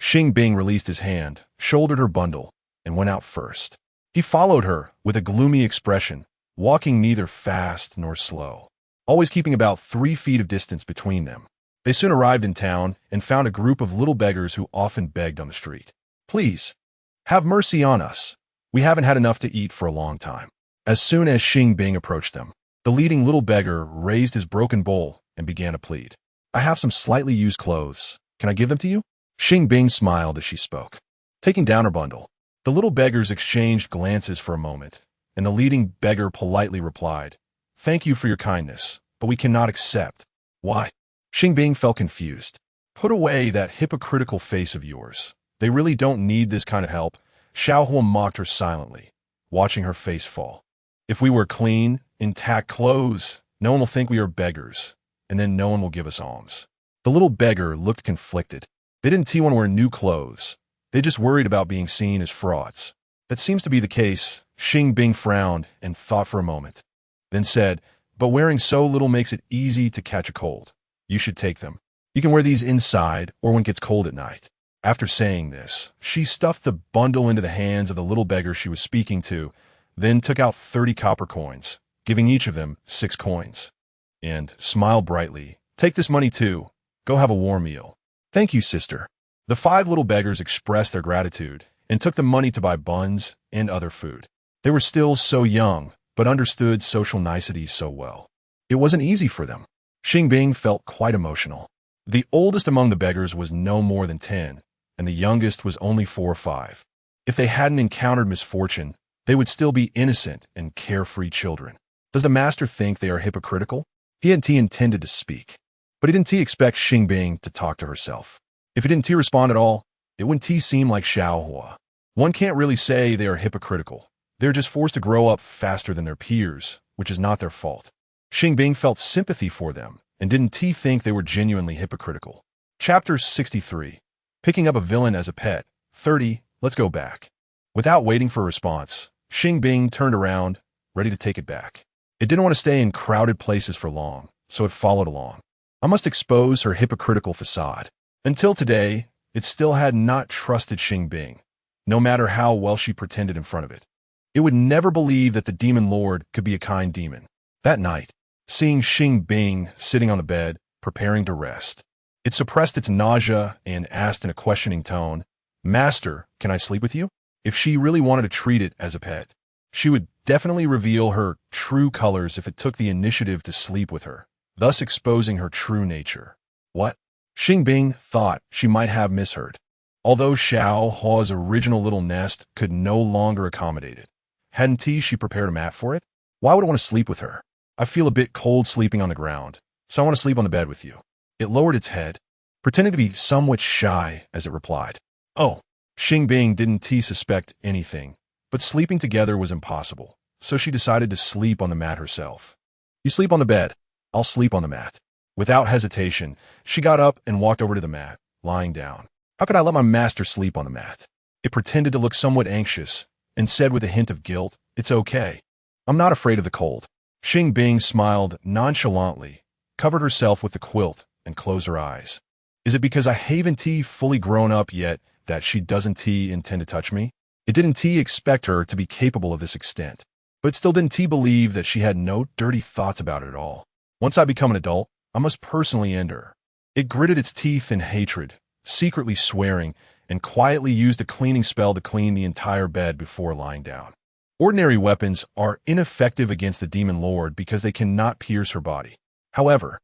Xing Bing released his hand, shouldered her bundle, and went out first. He followed her with a gloomy expression, walking neither fast nor slow, always keeping about 3 feet of distance between them. They soon arrived in town and found a group of little beggars who often begged on the street. Please, have mercy on us. We haven't had enough to eat for a long time. As soon as Xing Bing approached them, the leading little beggar raised his broken bowl and began to plead. I have some slightly used clothes. Can I give them to you? Xing Bing smiled as she spoke. Taking down her bundle, the little beggars exchanged glances for a moment, and the leading beggar politely replied, Thank you for your kindness, but we cannot accept. Why? Xing Bing felt confused. Put away that hypocritical face of yours. They really don't need this kind of help. Xiao Hua mocked her silently, watching her face fall. If we wear clean, intact clothes, no one will think we are beggars, and then no one will give us alms. The little beggar looked conflicted. They didn't want to wear new clothes. They just worried about being seen as frauds. That seems to be the case. Xing Bing frowned and thought for a moment, then said, But wearing so little makes it easy to catch a cold. You should take them. You can wear these inside or when it gets cold at night. After saying this, she stuffed the bundle into the hands of the little beggar she was speaking to, then took out 30 copper coins, giving each of them 6 coins. And smiled brightly. Take this money too. Go have a warm meal. Thank you, sister. The 5 little beggars expressed their gratitude and took the money to buy buns and other food. They were still so young, but understood social niceties so well. It wasn't easy for them. Xing Bing felt quite emotional. The oldest among the beggars was no more than 10, and the youngest was only 4 or 5. If they hadn't encountered misfortune, they would still be innocent and carefree children. Does the master think they are hypocritical? He hadn't intended to speak, but he didn't expect Xing Bing to talk to herself. If he didn't respond at all, it wouldn't seem like Xiao Hua. One can't really say they are hypocritical. They're just forced to grow up faster than their peers, which is not their fault. Xing Bing felt sympathy for them and didn't think they were genuinely hypocritical. Chapter 63. Picking up a villain as a pet. 30. Let's go back. Without waiting for a response, Xing Bing turned around, ready to take it back. It didn't want to stay in crowded places for long, so it followed along. I must expose her hypocritical facade. Until today, it still had not trusted Xing Bing, no matter how well she pretended in front of it. It would never believe that the demon lord could be a kind demon. That night, seeing Xing Bing sitting on the bed, preparing to rest, it suppressed its nausea and asked in a questioning tone, Master, can I sleep with you? If she really wanted to treat it as a pet, she would definitely reveal her true colors if it took the initiative to sleep with her, thus exposing her true nature. What? Xing Bing thought she might have misheard. Although Xiao Hua's original little nest could no longer accommodate it, hadn't she prepared a mat for it? Why would I want to sleep with her? I feel a bit cold sleeping on the ground, so I want to sleep on the bed with you. It lowered its head, pretending to be somewhat shy as it replied. Oh, Xing Bing didn't suspect anything, but sleeping together was impossible, so she decided to sleep on the mat herself. You sleep on the bed, I'll sleep on the mat. Without hesitation, she got up and walked over to the mat, lying down. How could I let my master sleep on the mat? It pretended to look somewhat anxious and said with a hint of guilt, It's okay. I'm not afraid of the cold. Xing Bing smiled nonchalantly, covered herself with the quilt, and closed her eyes. Is it because I haven't fully grown up yet that she doesn't intend to touch me? It didn't expect her to be capable of this extent, but it still didn't believe that she had no dirty thoughts about it at all. Once I become an adult, I must personally end her. It gritted its teeth in hatred, secretly swearing, and quietly used a cleaning spell to clean the entire bed before lying down. Ordinary weapons are ineffective against the demon lord because they cannot pierce her body. However,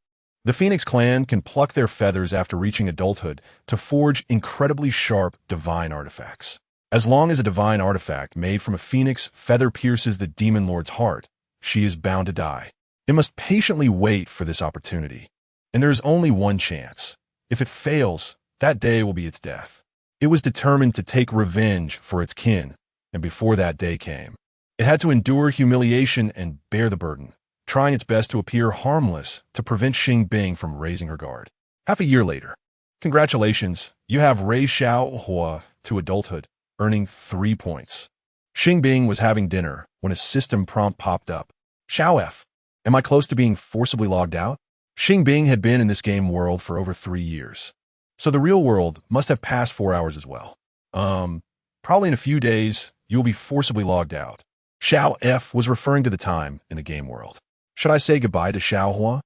The Phoenix clan can pluck their feathers after reaching adulthood to forge incredibly sharp divine artifacts. As long as a divine artifact made from a phoenix feather pierces the demon lord's heart, she is bound to die. It must patiently wait for this opportunity. And there is only one chance. If it fails, that day will be its death. It was determined to take revenge for its kin, and before that day came, it had to endure humiliation and bear the burden, trying its best to appear harmless to prevent Xing Bing from raising her guard. Half a year later, congratulations, you have raised Xiao Hua to adulthood, earning 3 points. Xing Bing was having dinner when a system prompt popped up. Xiao F. Am I close to being forcibly logged out? Xing Bing had been in this game world for over 3 years. So the real world must have passed 4 hours as well. Probably in a few days, you'll be forcibly logged out. Xiao F was referring to the time in the game world. Should I say goodbye to Xiao Hua?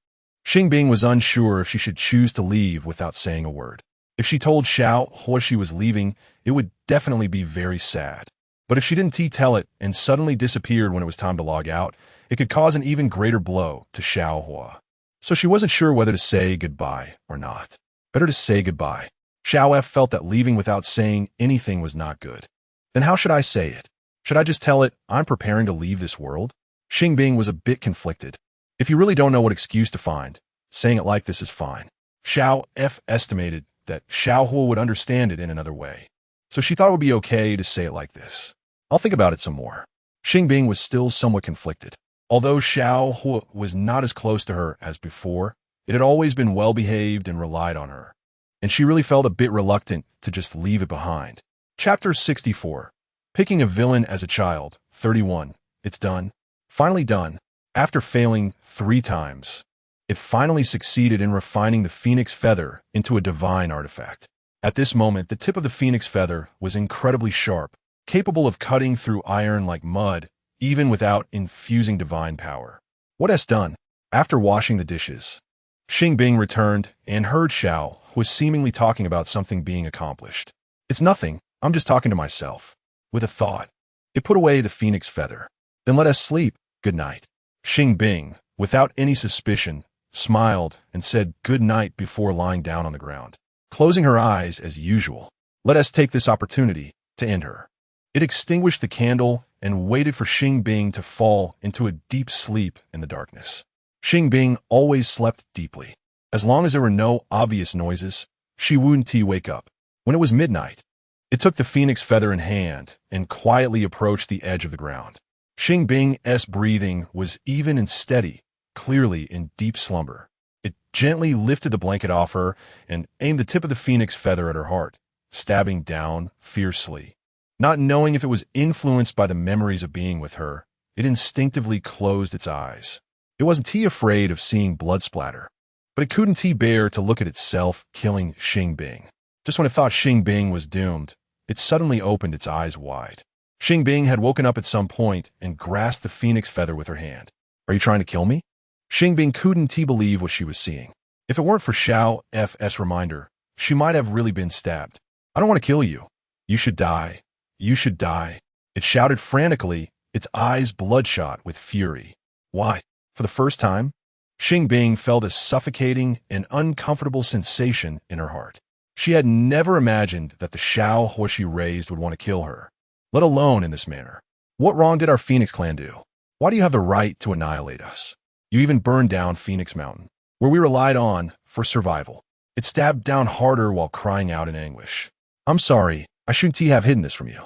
Xing Bing was unsure if she should choose to leave without saying a word. If she told Xiao Hua she was leaving, it would definitely be very sad. But if she didn't tell it and suddenly disappeared when it was time to log out, it could cause an even greater blow to Xiao Hua. So she wasn't sure whether to say goodbye or not. Better to say goodbye. Xiao F felt that leaving without saying anything was not good. Then how should I say it? Should I just tell it, I'm preparing to leave this world? Xing Bing was a bit conflicted. If you really don't know what excuse to find, saying it like this is fine. Xiao F estimated that Xiao Hua would understand it in another way. So she thought it would be okay to say it like this. I'll think about it some more. Xing Bing was still somewhat conflicted. Although Xiao Hua was not as close to her as before, it had always been well-behaved and relied on her. And she really felt a bit reluctant to just leave it behind. Chapter 64. Picking a villain as a child. 31. It's done. Finally done. After failing 3 times, it finally succeeded in refining the phoenix feather into a divine artifact. At this moment, the tip of the phoenix feather was incredibly sharp, capable of cutting through iron like mud, even without infusing divine power. What has done? After washing the dishes, Xing Bing returned and heard Xiao was seemingly talking about something being accomplished. It's nothing. I'm just talking to myself. With a thought, it put away the phoenix feather. Then let us sleep. Good night. Xing Bing, without any suspicion, smiled and said good night before lying down on the ground, closing her eyes as usual. Let us take this opportunity to end her. It extinguished the candle and waited for Xing Bing to fall into a deep sleep in the darkness. Xing Bing always slept deeply. As long as there were no obvious noises, she wouldn't wake up. When it was midnight, it took the phoenix feather in hand and quietly approached the edge of the ground. Xing Bing's breathing was even and steady, clearly in deep slumber. It gently lifted the blanket off her and aimed the tip of the phoenix feather at her heart, stabbing down fiercely. Not knowing if it was influenced by the memories of being with her, it instinctively closed its eyes. It wasn't afraid of seeing blood splatter, but it couldn't bear to look at itself killing Xing Bing. Just when it thought Xing Bing was doomed, it suddenly opened its eyes wide. Xing Bing had woken up at some point and grasped the phoenix feather with her hand. Are you trying to kill me? Xing Bing couldn't believe what she was seeing. If it weren't for Xiao F's reminder, she might have really been stabbed. I don't want to kill you. You should die. You should die. It shouted frantically, its eyes bloodshot with fury. Why? For the first time, Xing Bing felt a suffocating and uncomfortable sensation in her heart. She had never imagined that the Xiao Hua she raised would want to kill her, let alone in this manner. What wrong did our Phoenix clan do? Why do you have the right to annihilate us? You even burned down Phoenix Mountain, where we relied on for survival. It stabbed down harder while crying out in anguish. I'm sorry, I shouldn't have hidden this from you.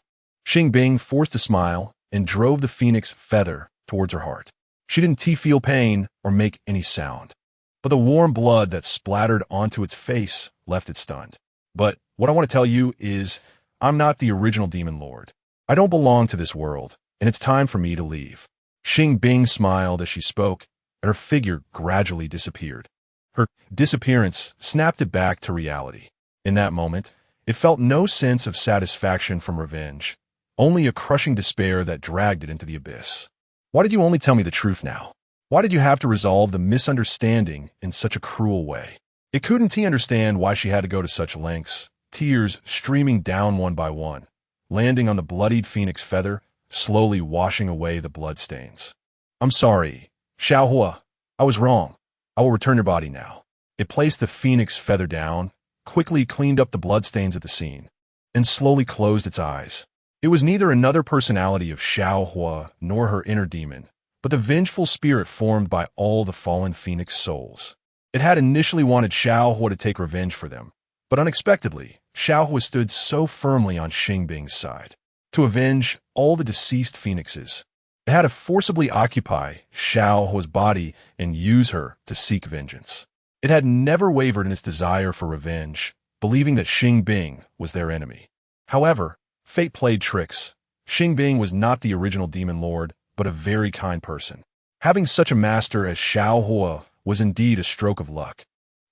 Xing Bing forced a smile and drove the phoenix feather towards her heart. She didn't feel pain or make any sound, but the warm blood that splattered onto its face left it stunned. But what I want to tell you is, I'm not the original demon lord. I don't belong to this world, and it's time for me to leave. Xing Bing smiled as she spoke, and her figure gradually disappeared. Her disappearance snapped it back to reality. In that moment, it felt no sense of satisfaction from revenge, only a crushing despair that dragged it into the abyss. Why did you only tell me the truth now? Why did you have to resolve the misunderstanding in such a cruel way? It couldn't understand why she had to go to such lengths, tears streaming down one by one, landing on the bloodied phoenix feather, slowly washing away the bloodstains. I'm sorry, Xiao Hua. I was wrong. I will return your body now. It placed the phoenix feather down, quickly cleaned up the bloodstains at the scene, and slowly closed its eyes. It was neither another personality of Xiao Hua nor her inner demon, but the vengeful spirit formed by all the fallen phoenix souls. It had initially wanted Xiao Hua to take revenge for them, but unexpectedly, Xiao Hua stood so firmly on Xing Bing's side. To avenge all the deceased phoenixes, it had to forcibly occupy Xiao Hua's body and use her to seek vengeance. It had never wavered in its desire for revenge, believing that Xing Bing was their enemy. However, fate played tricks. Xing Bing was not the original demon lord, but a very kind person. Having such a master as Xiao Hua was indeed a stroke of luck.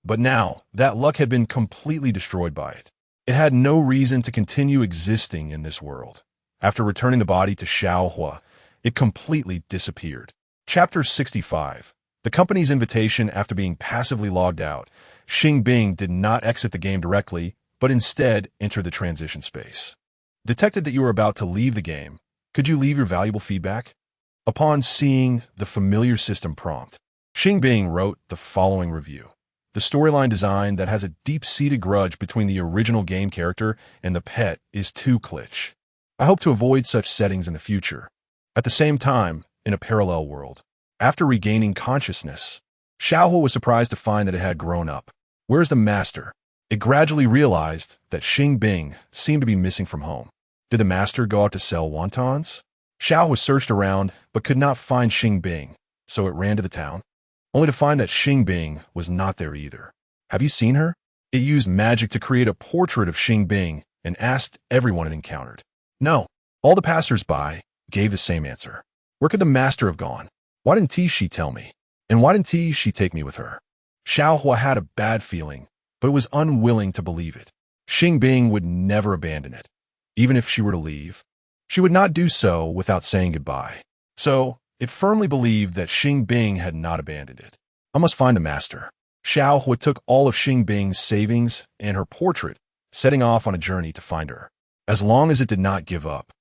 But now, that luck had been completely destroyed by it. It had no reason to continue existing in this world. After returning the body to Xiao Hua, it completely disappeared. Chapter 65. The company's invitation after being passively logged out. Xing Bing did not exit the game directly, but instead entered the transition space. Detected that you were about to leave the game. Could you leave your valuable feedback? Upon seeing the familiar system prompt, Xing Bing wrote the following review. The storyline design that has a deep-seated grudge between the original game character and the pet is too glitch. I hope to avoid such settings in the future. At the same time, in a parallel world, after regaining consciousness, Xiao Hua was surprised to find that it had grown up. Where's the master? It gradually realized that Xing Bing seemed to be missing from home. Did the master go out to sell wontons? Xiao Hua searched around but could not find Xing Bing, so it ran to the town, only to find that Xing Bing was not there either. Have you seen her? It used magic to create a portrait of Xing Bing and asked everyone it encountered. No. All the passers-by gave the same answer. Where could the master have gone? Why didn't she tell me? And why didn't she take me with her? Xiao Hua had a bad feeling, but was unwilling to believe it. Xing Bing would never abandon it. Even if she were to leave, she would not do so without saying goodbye. So, it firmly believed that Xing Bing had not abandoned it. I must find the master. Xiao Hua took all of Xing Bing's savings and her portrait, setting off on a journey to find her. As long as it did not give up,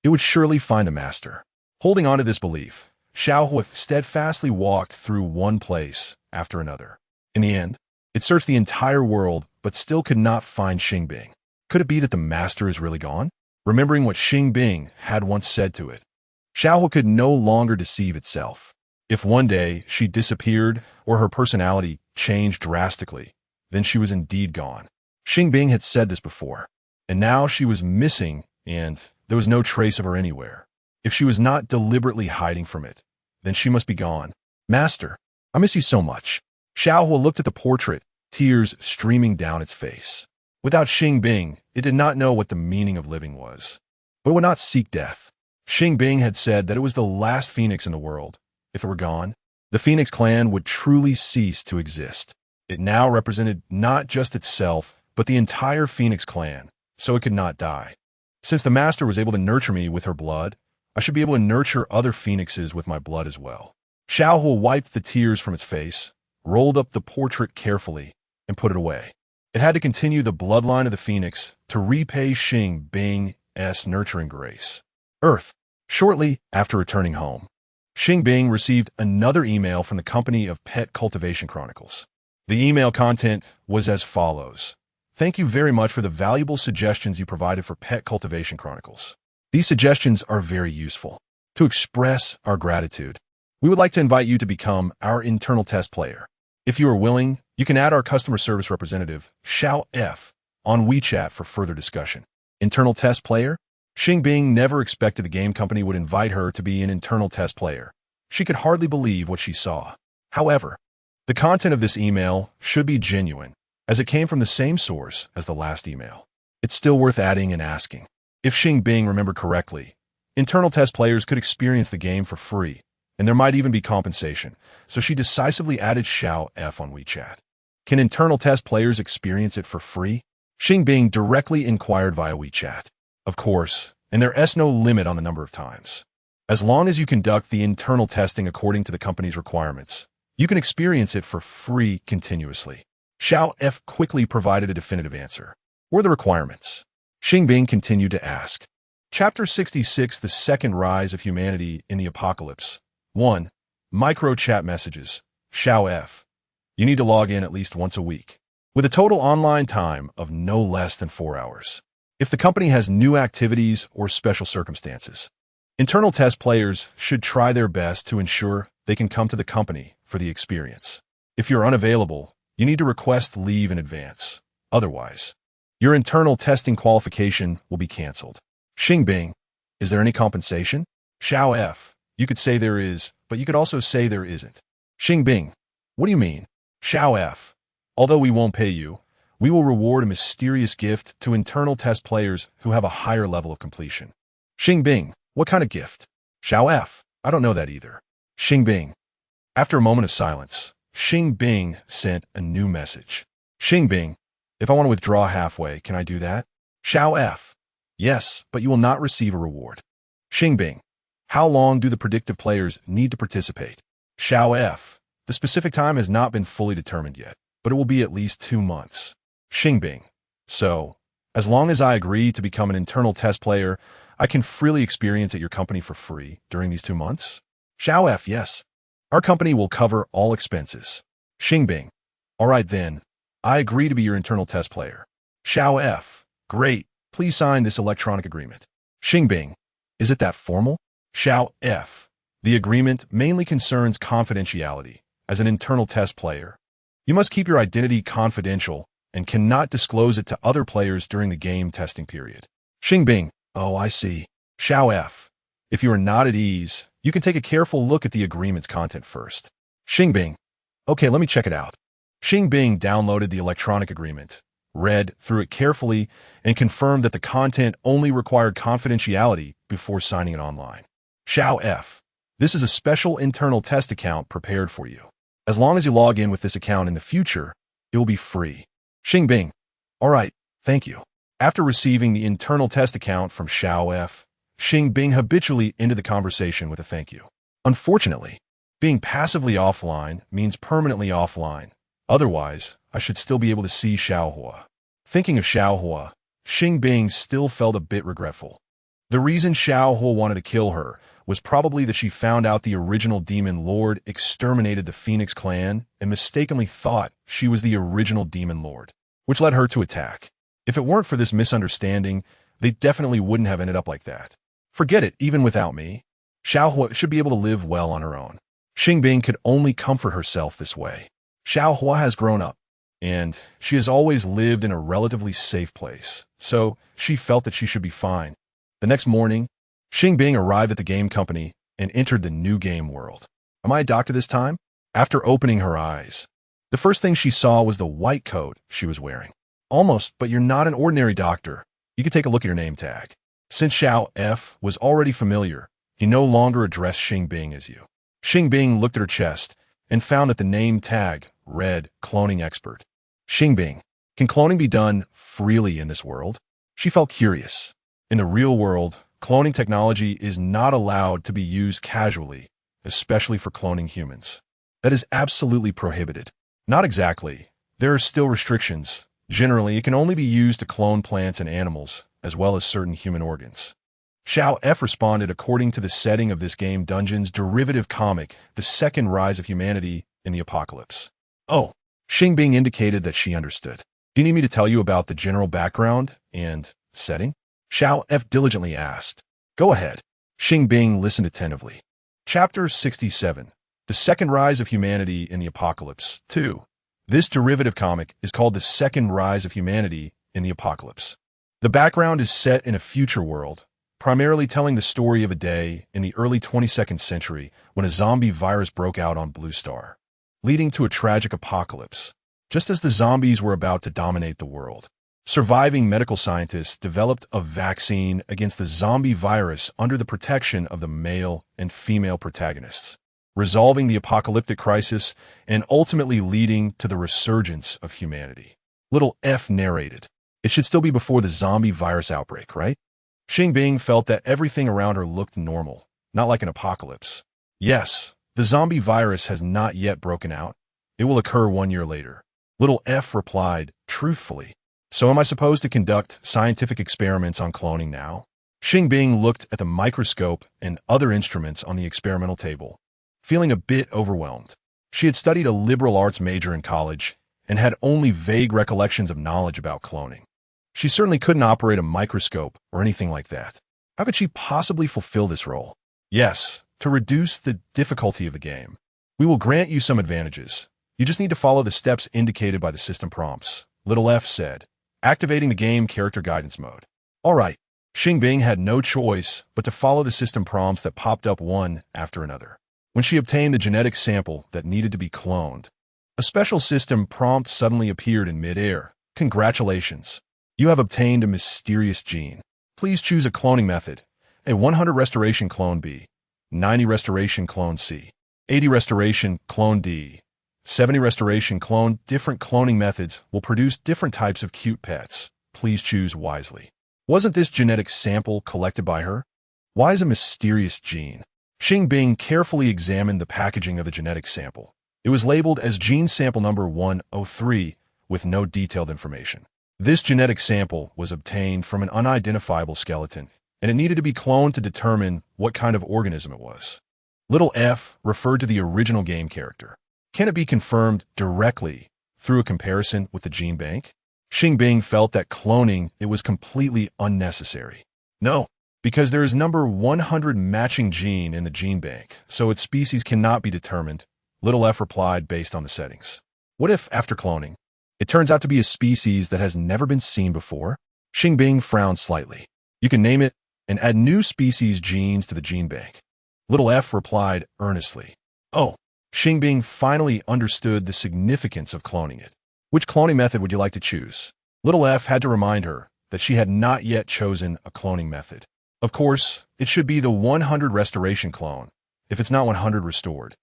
it would surely find a master. Holding on to this belief, Xiao Hua steadfastly walked through one place after another. In the end, it searched the entire world but still could not find Xing Bing. Could it be that the master is really gone? Remembering what Xing Bing had once said to it, Xiao Hua could no longer deceive itself. If one day she disappeared or her personality changed drastically, then she was indeed gone. Xing Bing had said this before, and now she was missing and there was no trace of her anywhere. If she was not deliberately hiding from it, then she must be gone. Master, I miss you so much. Xiao Hua looked at the portrait, tears streaming down its face. Without Xing Bing, it did not know what the meaning of living was, but it would not seek death. Xing Bing had said that it was the last phoenix in the world. If it were gone, the Phoenix clan would truly cease to exist. It now represented not just itself, but the entire Phoenix clan, so it could not die. Since the master was able to nurture me with her blood, I should be able to nurture other phoenixes with my blood as well. Xiao Hua wiped the tears from its face, rolled up the portrait carefully, and put it away. It had to continue the bloodline of the phoenix to repay Xing Bing's nurturing grace. Earth. Shortly after returning home, Xing Bing received another email from the company of Pet Cultivation Chronicles. The email content was as follows. Thank you very much for the valuable suggestions you provided for Pet Cultivation Chronicles. These suggestions are very useful. To express our gratitude, we would like to invite you to become our internal test player. If you are willing, you can add our customer service representative, Xiao F, on WeChat for further discussion. Internal test player? Xing Bing never expected the game company would invite her to be an internal test player. She could hardly believe what she saw. However, the content of this email should be genuine, as it came from the same source as the last email. It's still worth adding and asking. If Xing Bing remembered correctly, internal test players could experience the game for free, and there might even be compensation, so she decisively added Xiao F on WeChat. Can internal test players experience it for free? Xing Bing directly inquired via WeChat. Of course, and there's no limit on the number of times. As long as you conduct the internal testing according to the company's requirements, you can experience it for free continuously. Xiao F quickly provided a definitive answer. What are the requirements? Xing Bing continued to ask. Chapter 66, The Second Rise of Humanity in the Apocalypse. 1. Micro chat messages. Xiao F. You need to log in at least once a week, with a total online time of no less than 4 hours. If the company has new activities or special circumstances, internal test players should try their best to ensure they can come to the company for the experience. If you're unavailable, you need to request leave in advance. Otherwise, your internal testing qualification will be canceled. Xing Bing, is there any compensation? Xiao F, you could say there is, but you could also say there isn't. Xing Bing, what do you mean? Xiao F, although we won't pay you, we will reward a mysterious gift to internal test players who have a higher level of completion. Xing Bing, what kind of gift? Xiao F, I don't know that either. Xing Bing. After a moment of silence, Xing Bing sent a new message. Xing Bing, if I want to withdraw halfway, can I do that? Xiao F, yes, but you will not receive a reward. Xing Bing, how long do the predictive players need to participate? Xiao F, the specific time has not been fully determined yet, but it will be at least 2 months. Xing Bing, so, as long as I agree to become an internal test player, I can freely experience at your company for free during these 2 months? Xiao F, yes. Our company will cover all expenses. Xing Bing, all right then, I agree to be your internal test player. Xiao F, great, please sign this electronic agreement. Xing Bing, is it that formal? Xiao F, the agreement mainly concerns confidentiality. As an internal test player, you must keep your identity confidential and cannot disclose it to other players during the game testing period. Xing Bing, oh, I see. Xiao F, if you are not at ease, you can take a careful look at the agreement's content first. Xing Bing, okay, let me check it out. Xing Bing downloaded the electronic agreement, read through it carefully, and confirmed that the content only required confidentiality before signing it online. Xiao F, this is a special internal test account prepared for you. As long as you log in with this account in the future, it will be free. Xing Bing, all right, thank you. After receiving the internal test account from Xiao F, Xing Bing habitually ended the conversation with a thank you. Unfortunately, being passively offline means permanently offline. Otherwise, I should still be able to see Xiao Hua. Thinking of Xiao Hua, Xing Bing still felt a bit regretful. The reason Xiao Hua wanted to kill her was probably that she found out the original demon lord exterminated the Phoenix clan and mistakenly thought she was the original demon lord, which led her to attack. If it weren't for this misunderstanding, they definitely wouldn't have ended up like that. Forget it, even without me. Xiao Hua should be able to live well on her own. Xing Bing could only comfort herself this way. Xiao Hua has grown up, and she has always lived in a relatively safe place, so she felt that she should be fine. The next morning, Xing Bing arrived at the game company and entered the new game world. Am I a doctor this time? After opening her eyes, the first thing she saw was the white coat she was wearing. Almost, but you're not an ordinary doctor. You can take a look at your name tag. Since Xiao F was already familiar, he no longer addressed Xing Bing as you. Xing Bing looked at her chest and found that the name tag read Cloning Expert. Xing Bing, can cloning be done freely in this world? She felt curious. In the real world, cloning technology is not allowed to be used casually, especially for cloning humans. That is absolutely prohibited. Not exactly. There are still restrictions. Generally, it can only be used to clone plants and animals, as well as certain human organs. Xiao F responded according to the setting of this game dungeon's derivative comic, The Second Rise of Humanity in the Apocalypse. Oh, Xing Bing indicated that she understood. Do you need me to tell you about the general background and setting? Xiao F diligently asked. Go ahead. Xing Bing listened attentively. Chapter 67. The Second Rise of Humanity in the Apocalypse 2. This derivative comic is called The Second Rise of Humanity in the Apocalypse. The background is set in a future world, primarily telling the story of a day in the early 22nd century when a zombie virus broke out on Blue Star, leading to a tragic apocalypse. Just as the zombies were about to dominate the world, surviving medical scientists developed a vaccine against the zombie virus under the protection of the male and female protagonists, resolving the apocalyptic crisis and ultimately leading to the resurgence of humanity. Little F narrated. It should still be before the zombie virus outbreak, right? Xing Bing felt that everything around her looked normal, not like an apocalypse. Yes, the zombie virus has not yet broken out. It will occur 1 year later. Little F replied, truthfully. So am I supposed to conduct scientific experiments on cloning now? Xing Bing looked at the microscope and other instruments on the experimental table, feeling a bit overwhelmed. She had studied a liberal arts major in college and had only vague recollections of knowledge about cloning. She certainly couldn't operate a microscope or anything like that. How could she possibly fulfill this role? Yes, to reduce the difficulty of the game. We will grant you some advantages. You just need to follow the steps indicated by the system prompts, F said, activating the game character guidance mode. All right. Xing Bing had no choice but to follow the system prompts that popped up one after another. When she obtained the genetic sample that needed to be cloned, a special system prompt suddenly appeared in mid-air. Congratulations. You have obtained a mysterious gene. Please choose a cloning method. A 100 restoration clone B, 90 restoration clone C, 80 restoration clone D, 70 restoration clone. Different cloning methods will produce different types of cute pets. Please choose wisely. Wasn't this genetic sample collected by her? Why is a mysterious gene? Xing Bing carefully examined the packaging of the genetic sample. It was labeled as gene sample number 103 with no detailed information. This genetic sample was obtained from an unidentifiable skeleton, and it needed to be cloned to determine what kind of organism it was. F referred to the original game character. Can it be confirmed directly through a comparison with the gene bank? Xing Bing felt that cloning it was completely unnecessary. No, because there is number 100 matching gene in the gene bank, so its species cannot be determined. F replied based on the settings. What if, after cloning, it turns out to be a species that has never been seen before? Xing Bing frowned slightly. You can name it and add new species genes to the gene bank. F replied earnestly. Oh, Xing Bing finally understood the significance of cloning it. Which cloning method would you like to choose? F had to remind her that she had not yet chosen a cloning method. Of course, it should be the 100 restoration clone. If it's not 100 restored,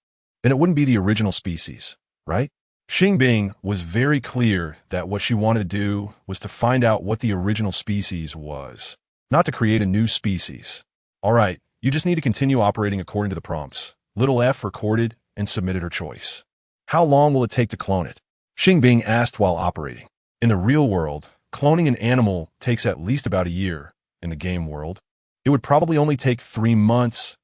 then it wouldn't be the original species, right? Xing Bing was very clear that what she wanted to do was to find out what the original species was, not to create a new species. All right, you just need to continue operating according to the prompts. F recorded and submitted her choice. How long will it take to clone it? Xing Bing asked while operating. In the real world, cloning an animal takes at least about a year. In the game world, it would probably only take 3 months.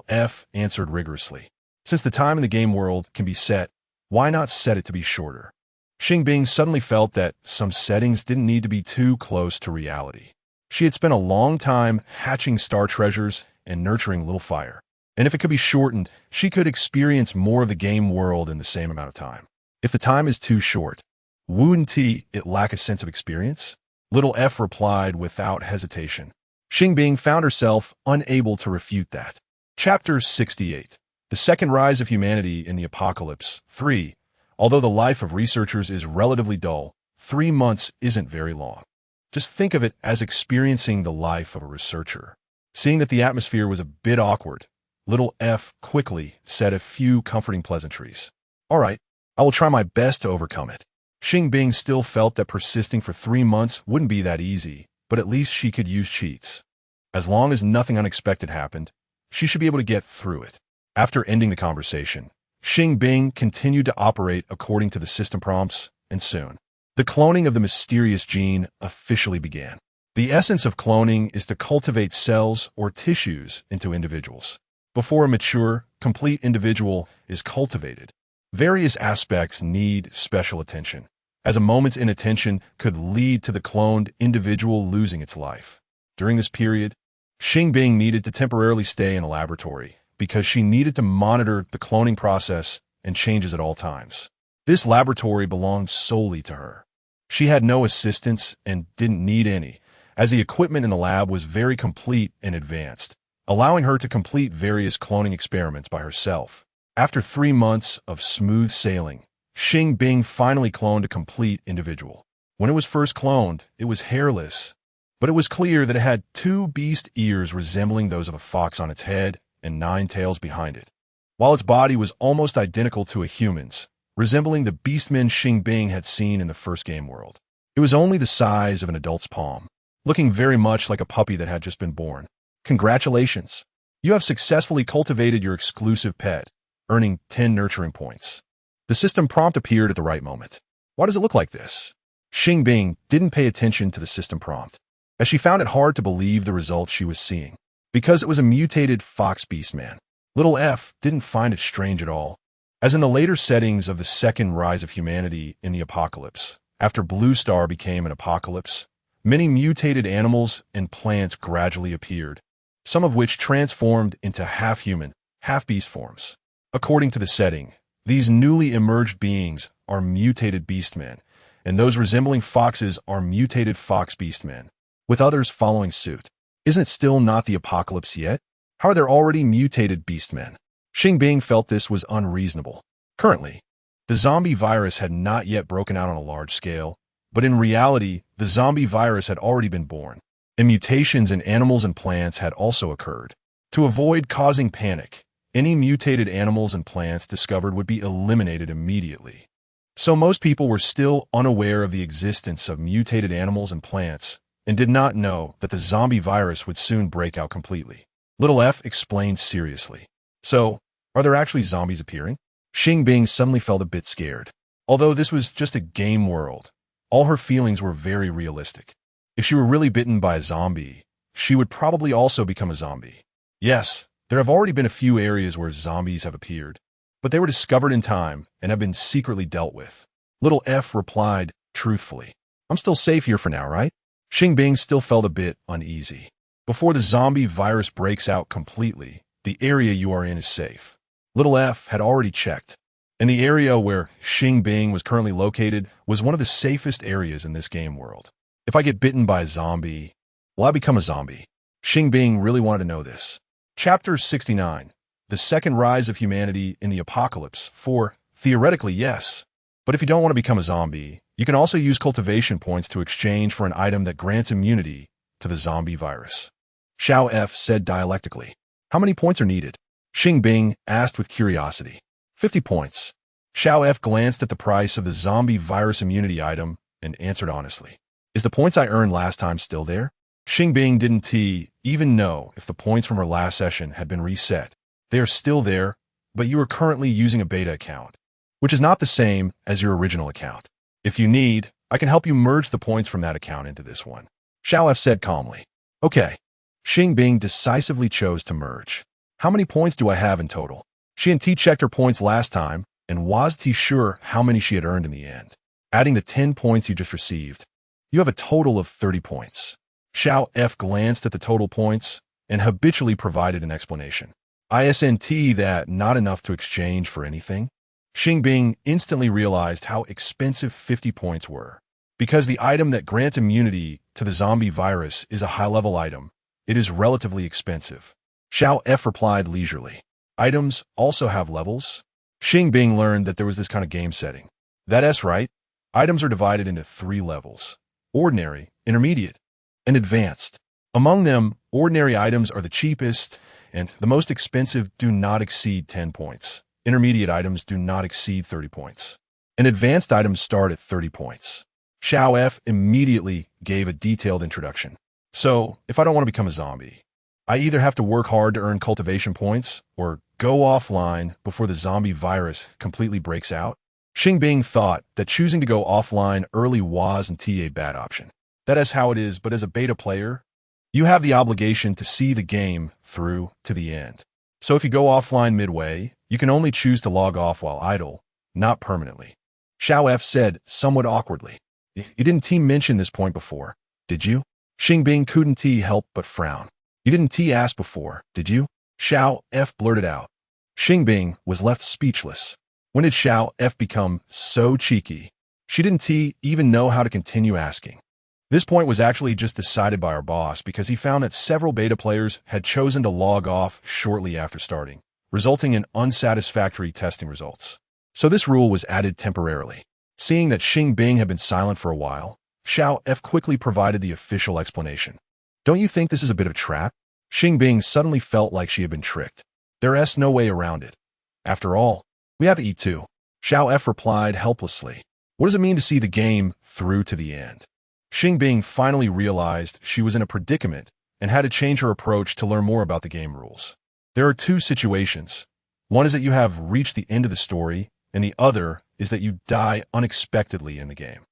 F answered rigorously. Since the time in the game world can be set, why not set it to be shorter? Xing Bing suddenly felt that some settings didn't need to be too close to reality. She had spent a long time hatching star treasures and nurturing little fire. And if it could be shortened, she could experience more of the game world in the same amount of time. If the time is too short, wouldn't it lack a sense of experience? F replied without hesitation. Xing Bing found herself unable to refute that. Chapter 68. The Second Rise of Humanity in the Apocalypse. 3. Although the life of researchers is relatively dull, 3 months isn't very long. Just think of it as experiencing the life of a researcher. Seeing that the atmosphere was a bit awkward, F quickly said a few comforting pleasantries. All right, I will try my best to overcome it. Xing Bing still felt that persisting for 3 months wouldn't be that easy, but at least she could use cheats. As long as nothing unexpected happened, she should be able to get through it. After ending the conversation, Xing Bing continued to operate according to the system prompts, and soon, the cloning of the mysterious gene officially began. The essence of cloning is to cultivate cells or tissues into individuals. Before a mature, complete individual is cultivated, various aspects need special attention, as a moment's inattention could lead to the cloned individual losing its life. During this period, Xing Bing needed to temporarily stay in a laboratory because she needed to monitor the cloning process and changes at all times. This laboratory belonged solely to her. She had no assistants and didn't need any, as the equipment in the lab was very complete and advanced, allowing her to complete various cloning experiments by herself. After 3 months of smooth sailing, Xing Bing finally cloned a complete individual. When it was first cloned, it was hairless, but it was clear that it had 2 beast ears resembling those of a fox on its head and 9 tails behind it, while its body was almost identical to a human's, resembling the beastmen Xing Bing had seen in the first game world. It was only the size of an adult's palm, looking very much like a puppy that had just been born. Congratulations! You have successfully cultivated your exclusive pet, earning 10 nurturing points. The system prompt appeared at the right moment. Why does it look like this? Xing Bing didn't pay attention to the system prompt, as she found it hard to believe the results she was seeing, because it was a mutated fox beastman. F didn't find it strange at all. As in the later settings of the second rise of humanity in the apocalypse, after Blue Star became an apocalypse, many mutated animals and plants gradually appeared, some of which transformed into half-human, half-beast forms. According to the setting, these newly emerged beings are mutated beastmen, and those resembling foxes are mutated fox beastmen, with others following suit. Isn't it still not the apocalypse yet? How are there already mutated beastmen? Xing Bing felt this was unreasonable. Currently, the zombie virus had not yet broken out on a large scale, but in reality, the zombie virus had already been born, and mutations in animals and plants had also occurred. To avoid causing panic, any mutated animals and plants discovered would be eliminated immediately. So most people were still unaware of the existence of mutated animals and plants and did not know that the zombie virus would soon break out completely. Little F explained seriously. So, are there actually zombies appearing? Xing Bing suddenly felt a bit scared. Although this was just a game world, all her feelings were very realistic. If she were really bitten by a zombie, she would probably also become a zombie. Yes, there have already been a few areas where zombies have appeared, but they were discovered in time and have been secretly dealt with. Little F replied truthfully. I'm still safe here for now, right? Xing Bing still felt a bit uneasy. Before the zombie virus breaks out completely, the area you are in is safe. Little F had already checked, and the area where Xing Bing was currently located was one of the safest areas in this game world. If I get bitten by a zombie, will I become a zombie? Xing Bing really wanted to know this. Chapter 69. The Second Rise of Humanity in the Apocalypse. 4. Theoretically, yes. But if you don't want to become a zombie, you can also use cultivation points to exchange for an item that grants immunity to the zombie virus. Xiao F said dialectically. How many points are needed? Xing Bing asked with curiosity. 50 points. Xiao F glanced at the price of the zombie virus immunity item and answered honestly. Is the points I earned last time still there? Xing Bing didn't even know if the points from her last session had been reset. They are still there, but you are currently using a beta account, which is not the same as your original account. If you need, I can help you merge the points from that account into this one. Xiao F said calmly. Okay. Xing Bing decisively chose to merge. How many points do I have in total? She and T checked her points last time, and was T sure how many she had earned in the end? Adding the 10 points you just received, you have a total of 30 points. Xiao F glanced at the total points and habitually provided an explanation. ISNT that not enough to exchange for anything? Xing Bing instantly realized how expensive 50 points were. Because the item that grants immunity to the zombie virus is a high-level item, it is relatively expensive. Xiao F replied leisurely. Items also have levels? Xing Bing learned that there was this kind of game setting. That's right. Items are divided into 3 levels. Ordinary, intermediate, and advanced. Among them, ordinary items are the cheapest, and the most expensive do not exceed 10 points. Intermediate items do not exceed 30 points. And advanced items start at 30 points. Xiao F immediately gave a detailed introduction. So, if I don't want to become a zombie, I either have to work hard to earn cultivation points or go offline before the zombie virus completely breaks out. Xing Bing thought that choosing to go offline early wasn't a bad option. That is how it is, but as a beta player, you have the obligation to see the game through to the end. So if you go offline midway, you can only choose to log off while idle, not permanently. Xiao F said somewhat awkwardly. You didn't mention this point before, did you? Xing Bing couldn't help but frown. You didn't ask before, did you? Xiao F blurted out. Xing Bing was left speechless. When did Xiao F become so cheeky? She didn't even know how to continue asking. This point was actually just decided by our boss because he found that several beta players had chosen to log off shortly after starting, resulting in unsatisfactory testing results. So this rule was added temporarily. Seeing that Xing Bing had been silent for a while, Xiao F quickly provided the official explanation. Don't you think this is a bit of a trap? Xing Bing suddenly felt like she had been tricked. There's no way around it. After all, we have to eat too. Xiao F replied helplessly. What does it mean to see the game through to the end? Xing Bing finally realized she was in a predicament and had to change her approach to learn more about the game rules. There are 2 situations. One is that you have reached the end of the story, and the other is that you die unexpectedly in the game.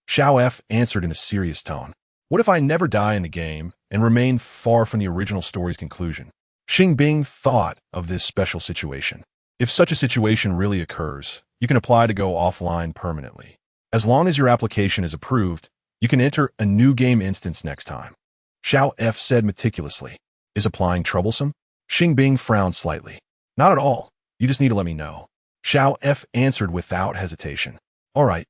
Xiao F answered in a serious tone. What if I never die in the game and remain far from the original story's conclusion? Xing Bing thought of this special situation. If such a situation really occurs, you can apply to go offline permanently. As long as your application is approved, you can enter a new game instance next time. Xiao F said meticulously. Is applying troublesome? Xing Bing frowned slightly. Not at all. You just need to let me know. Xiao F answered without hesitation. All right.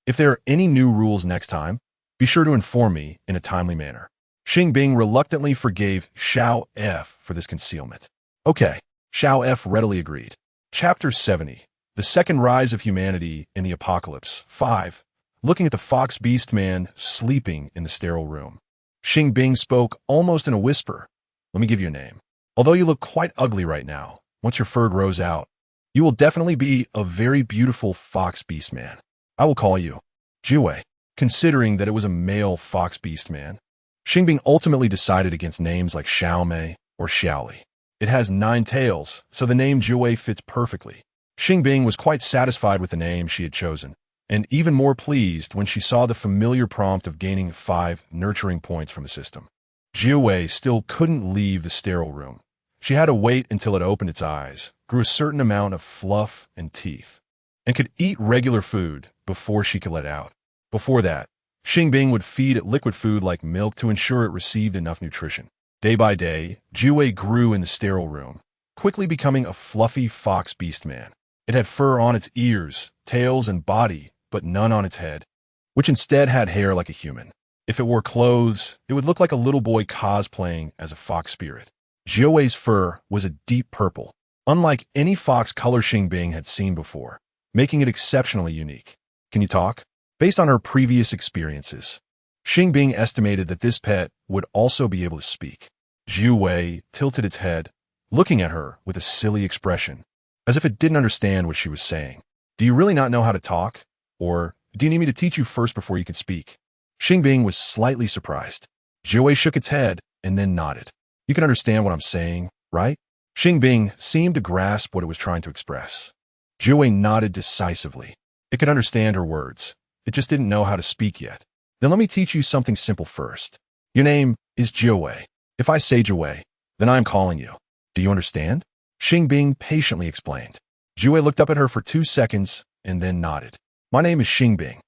If there are any new rules next time, be sure to inform me in a timely manner. Xing Bing reluctantly forgave Xiao F for this concealment. Okay. Xiao F readily agreed. Chapter 70. The Second Rise of Humanity in the Apocalypse. 5. Looking at the fox beast man sleeping in the sterile room. Xing Bing spoke almost in a whisper. Let me give you a name. Although you look quite ugly right now, once your fur grows out, you will definitely be a very beautiful fox beast man. I will call you Jiwei. Considering that it was a male fox beast man, Xing Bing ultimately decided against names like Xiaomei or Xiaoli. It has 9 tails, so the name Jiwei fits perfectly. Xing Bing was quite satisfied with the name she had chosen, and even more pleased when she saw the familiar prompt of gaining 5 nurturing points from the system. Jiwei still couldn't leave the sterile room. She had to wait until it opened its eyes, grew a certain amount of fluff and teeth, and could eat regular food before she could let out. Before that, Xing Bing would feed it liquid food like milk to ensure it received enough nutrition. Day by day, Jiwei grew in the sterile room, quickly becoming a fluffy fox beast man. It had fur on its ears, tails, and body, but none on its head, which instead had hair like a human. If it wore clothes, it would look like a little boy cosplaying as a fox spirit. Jiwei's fur was a deep purple, unlike any fox color Xing Bing had seen before, making it exceptionally unique. Can you talk? Based on her previous experiences, Xing Bing estimated that this pet would also be able to speak. Jiwei tilted its head, looking at her with a silly expression, as if it didn't understand what she was saying. Do you really not know how to talk? Or do you need me to teach you first before you can speak? Xing Bing was slightly surprised. Jiwei shook its head and then nodded. You can understand what I'm saying, right? Xing Bing seemed to grasp what it was trying to express. Jiwei nodded decisively. It could understand her words. It just didn't know how to speak yet. Then let me teach you something simple first. Your name is Jiwei. If I say Jiwei, then I am calling you. Do you understand? Xing Bing patiently explained. Jiwei looked up at her for 2 seconds and then nodded. My name is Xing Bing.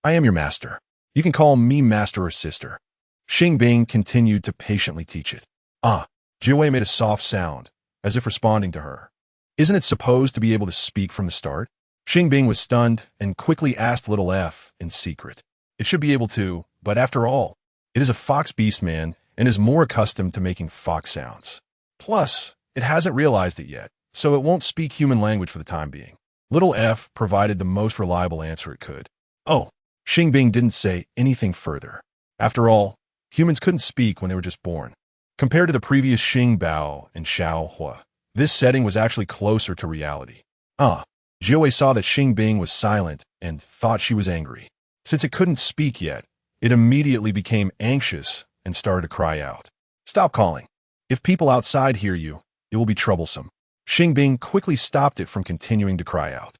I am your master. You can call me master or sister. Xing Bing continued to patiently teach it. Ah, Jiwei made a soft sound, as if responding to her. Isn't it supposed to be able to speak from the start? Xing Bing was stunned and quickly asked little F in secret. It should be able to, but after all, it is a fox beast man and is more accustomed to making fox sounds. Plus, it hasn't realized it yet, so it won't speak human language for the time being. Little F provided the most reliable answer it could. Oh, Xing Bing didn't say anything further. After all, humans couldn't speak when they were just born. Compared to the previous Xing Bao and Xiao Hua, this setting was actually closer to reality. Jiwei saw that Xing Bing was silent and thought she was angry. Since it couldn't speak yet, it immediately became anxious and started to cry out. Stop calling. If people outside hear you, it will be troublesome. Xing Bing quickly stopped it from continuing to cry out.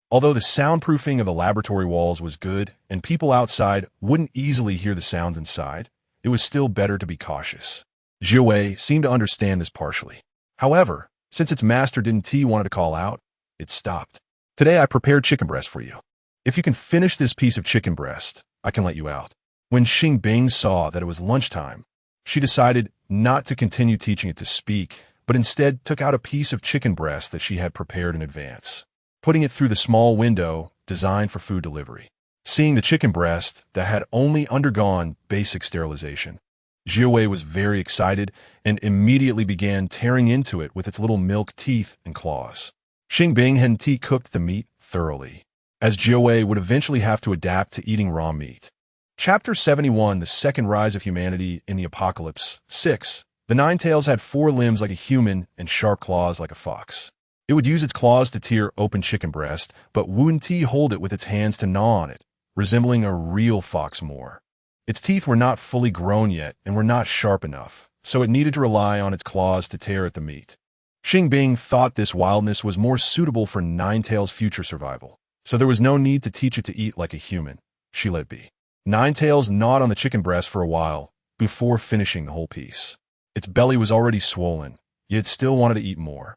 Although the soundproofing of the laboratory walls was good and people outside wouldn't easily hear the sounds inside, it was still better to be cautious. Jiwei seemed to understand this partially. However, since its master didn't want to call out, it stopped. Today I prepared chicken breast for you. If you can finish this piece of chicken breast, I can let you out. When Xing Bing saw that it was lunchtime, she decided not to continue teaching it to speak, but instead took out a piece of chicken breast that she had prepared in advance, putting it through the small window designed for food delivery. Seeing the chicken breast that had only undergone basic sterilization, Jiwei was very excited and immediately began tearing into it with its little milk teeth and claws. Xing Bing had cooked the meat thoroughly, as Jiwei would eventually have to adapt to eating raw meat. Chapter 71, The Second Rise of Humanity in the Apocalypse. 6. The Ninetails had 4 limbs like a human and sharp claws like a fox. It would use its claws to tear open chicken breast, but wouldn't hold it with its hands to gnaw on it, resembling a real fox more. Its teeth were not fully grown yet and were not sharp enough, so it needed to rely on its claws to tear at the meat. Xing Bing thought this wildness was more suitable for Ninetail's future survival, so there was no need to teach it to eat like a human. She let it be. Ninetails gnawed on the chicken breast for a while before finishing the whole piece. Its belly was already swollen, yet it still wanted to eat more.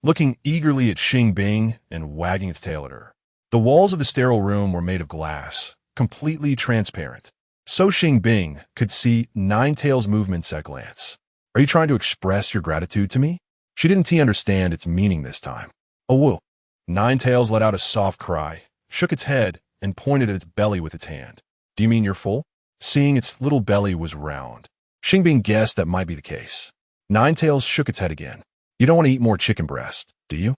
looking eagerly at Xing Bing and wagging its tail at her. The walls of the sterile room were made of glass, completely transparent, so Xing Bing could see Ninetail's movements at a glance. Are you trying to express your gratitude to me? She didn't understand its meaning this time. Oh, whoa. Ninetails let out a soft cry, shook its head, and pointed at its belly with its hand. Do you mean you're full? Seeing its little belly was round, Xing Bing guessed that might be the case. Ninetails shook its head again. You don't want to eat more chicken breast, do you?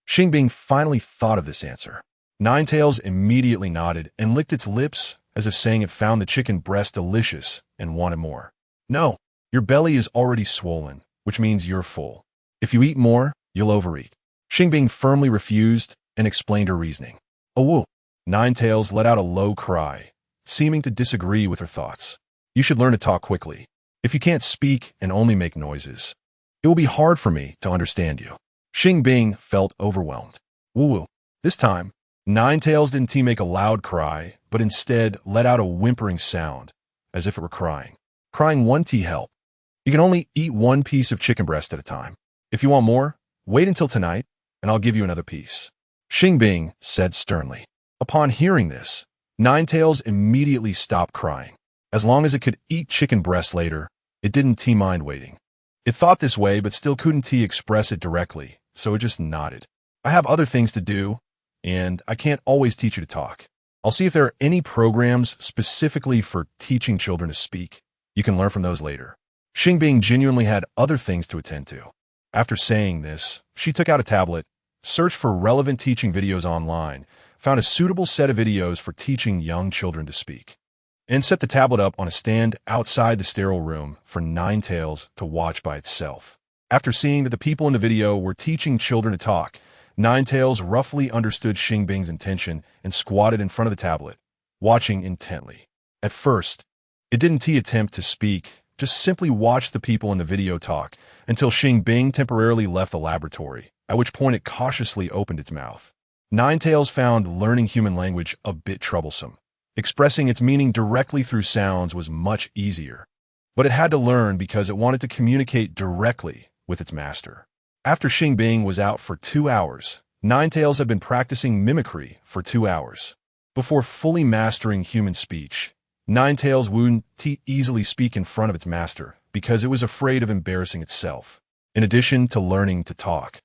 Xing Bing finally thought of this answer. Ninetails immediately nodded and licked its lips as if saying it found the chicken breast delicious and wanted more. No, your belly is already swollen, which means you're full. If you eat more, you'll overeat. Xing Bing firmly refused and explained her reasoning. Oh, whoa. Ninetails let out a low cry, seeming to disagree with her thoughts. You should learn to talk quickly. If you can't speak and only make noises, it will be hard for me to understand you. Xing Bing felt overwhelmed. Woo-woo. This time, Ninetails didn't make a loud cry, but instead let out a whimpering sound, as if it were crying. Crying won't help. You can only eat one piece of chicken breast at a time. If you want more, wait until tonight, and I'll give you another piece. Xing Bing said sternly. Upon hearing this, Ninetails immediately stopped crying. As long as it could eat chicken breast later, it didn't mind waiting. It thought this way, but still couldn't express it directly, so it just nodded. I have other things to do, and I can't always teach you to talk. I'll see if there are any programs specifically for teaching children to speak. You can learn from those later. Xing Bing genuinely had other things to attend to. After saying this, she took out a tablet, searched for relevant teaching videos online, found a suitable set of videos for teaching young children to speak, and set the tablet up on a stand outside the sterile room for Ninetails to watch by itself. After seeing that the people in the video were teaching children to talk, Ninetails roughly understood Xing Bing's intention and squatted in front of the tablet, watching intently. At first, it didn't attempt to speak, just simply watched the people in the video talk until Xing Bing temporarily left the laboratory, at which point it cautiously opened its mouth. Ninetails found learning human language a bit troublesome. Expressing its meaning directly through sounds was much easier, but it had to learn because it wanted to communicate directly with its master. After Xing Bing was out for 2 hours, Ninetails had been practicing mimicry for 2 hours. Before fully mastering human speech, Ninetails wouldn't easily speak in front of its master because it was afraid of embarrassing itself. In addition to learning to talk,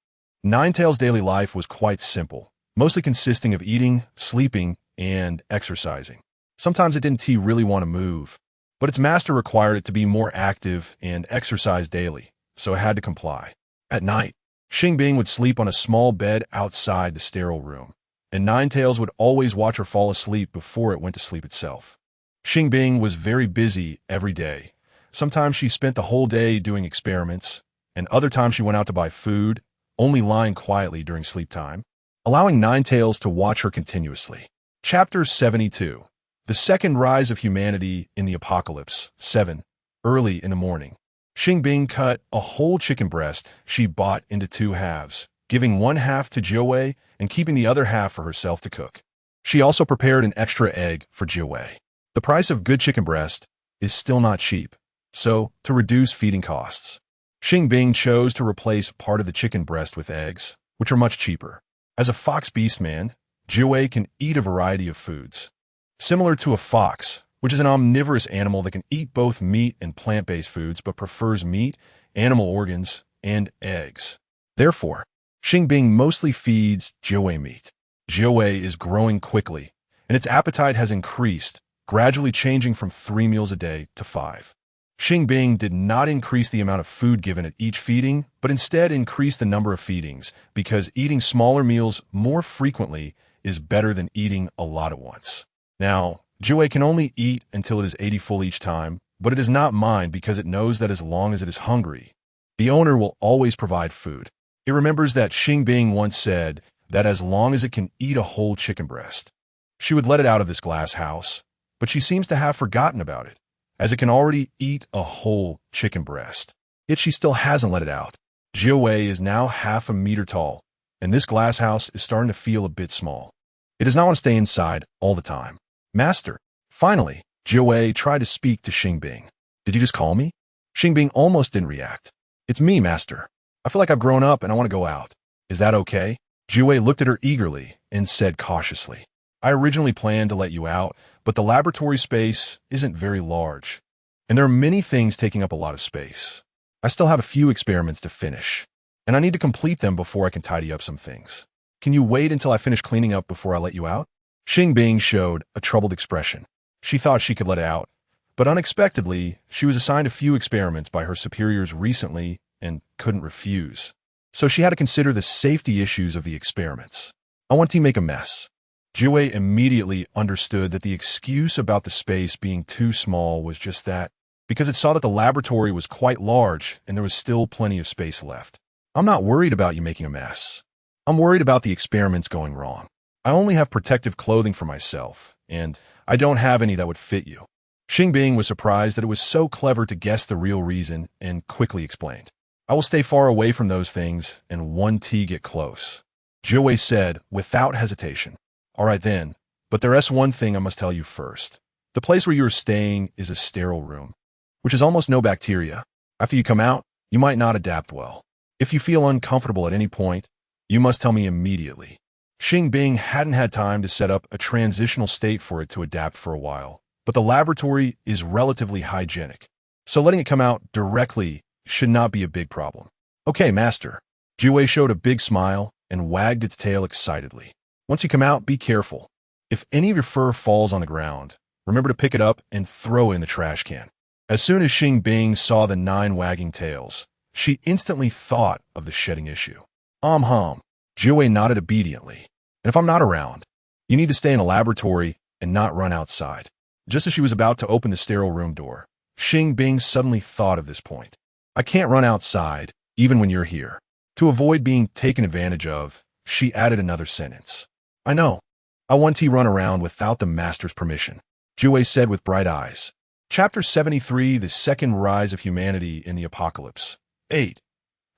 Ninetails' daily life was quite simple, mostly consisting of eating, sleeping, and exercising. Sometimes it didn't really want to move, but its master required it to be more active and exercise daily, so it had to comply. At night, Xing Bing would sleep on a small bed outside the sterile room, and Ninetails would always watch her fall asleep before it went to sleep itself. Xing Bing was very busy every day. Sometimes she spent the whole day doing experiments, and other times she went out to buy food, only lying quietly during sleep time, allowing Ninetails to watch her continuously. Chapter 72. The Second Rise of Humanity in the Apocalypse. 7. Early in the morning. Xing Bing cut a whole chicken breast she bought into 2 halves, giving one half to Jiawei and keeping the other half for herself to cook. She also prepared an extra egg for Jiawei. The price of good chicken breast is still not cheap, so to reduce feeding costs, Xing Bing chose to replace part of the chicken breast with eggs, which are much cheaper. As a fox beastman, Jiawei can eat a variety of foods. Similar to a fox, which is an omnivorous animal that can eat both meat and plant-based foods but prefers meat, animal organs, and eggs. Therefore, Xing Bing mostly feeds Jiawei meat. Jiawei is growing quickly, and its appetite has increased, gradually changing from 3 meals a day to 5. Xing Bing did not increase the amount of food given at each feeding, but instead increased the number of feedings, because eating smaller meals more frequently is better than eating a lot at once. Now, Jiawei can only eat until it is 80 full each time, but it does not mind because it knows that as long as it is hungry, the owner will always provide food. It remembers that Xing Bing once said that as long as it can eat a whole chicken breast, she would let it out of this glass house, but she seems to have forgotten about it, as it can already eat a whole chicken breast. Yet she still hasn't let it out. Jiawei is now half a meter tall, and this glass house is starting to feel a bit small. It does not want to stay inside all the time. Master. Finally, Jiawei tried to speak to Xing Bing. Did you just call me? Xing Bing almost didn't react. It's me, Master. I feel like I've grown up and I want to go out. Is that okay? Jiwei looked at her eagerly and said cautiously, I originally planned to let you out, but the laboratory space isn't very large, and there are many things taking up a lot of space. I still have a few experiments to finish, and I need to complete them before I can tidy up some things. Can you wait until I finish cleaning up before I let you out? Xing Bing showed a troubled expression. She thought she could let out, but unexpectedly, she was assigned a few experiments by her superiors recently and couldn't refuse. So she had to consider the safety issues of the experiments. I want to make a mess. Jiwei immediately understood that the excuse about the space being too small was just that, because it saw that the laboratory was quite large and there was still plenty of space left. I'm not worried about you making a mess. I'm worried about the experiments going wrong. I only have protective clothing for myself, and I don't have any that would fit you. Xing Bing was surprised that it was so clever to guess the real reason and quickly explained. I will stay far away from those things and get close. Jiwei said without hesitation. All right then, but there's one thing I must tell you first. The place where you are staying is a sterile room, which has almost no bacteria. After you come out, you might not adapt well. If you feel uncomfortable at any point, you must tell me immediately. Xing Bing hadn't had time to set up a transitional state for it to adapt for a while, but the laboratory is relatively hygienic, so letting it come out directly should not be a big problem. Okay, master. Jiwei showed a big smile and wagged its tail excitedly. Once you come out, be careful. If any of your fur falls on the ground, remember to pick it up and throw it in the trash can. As soon as Xing Bing saw the 9 wagging tails, she instantly thought of the shedding issue. Hum. Jiwei nodded obediently. And if I'm not around, you need to stay in a laboratory and not run outside. Just as she was about to open the sterile room door, Xing Bing suddenly thought of this point. I can't run outside, even when you're here. To avoid being taken advantage of, she added another sentence. I know. I want to run around without the master's permission, Jiwei said with bright eyes. Chapter 73, The Second Rise of Humanity in the Apocalypse. 8.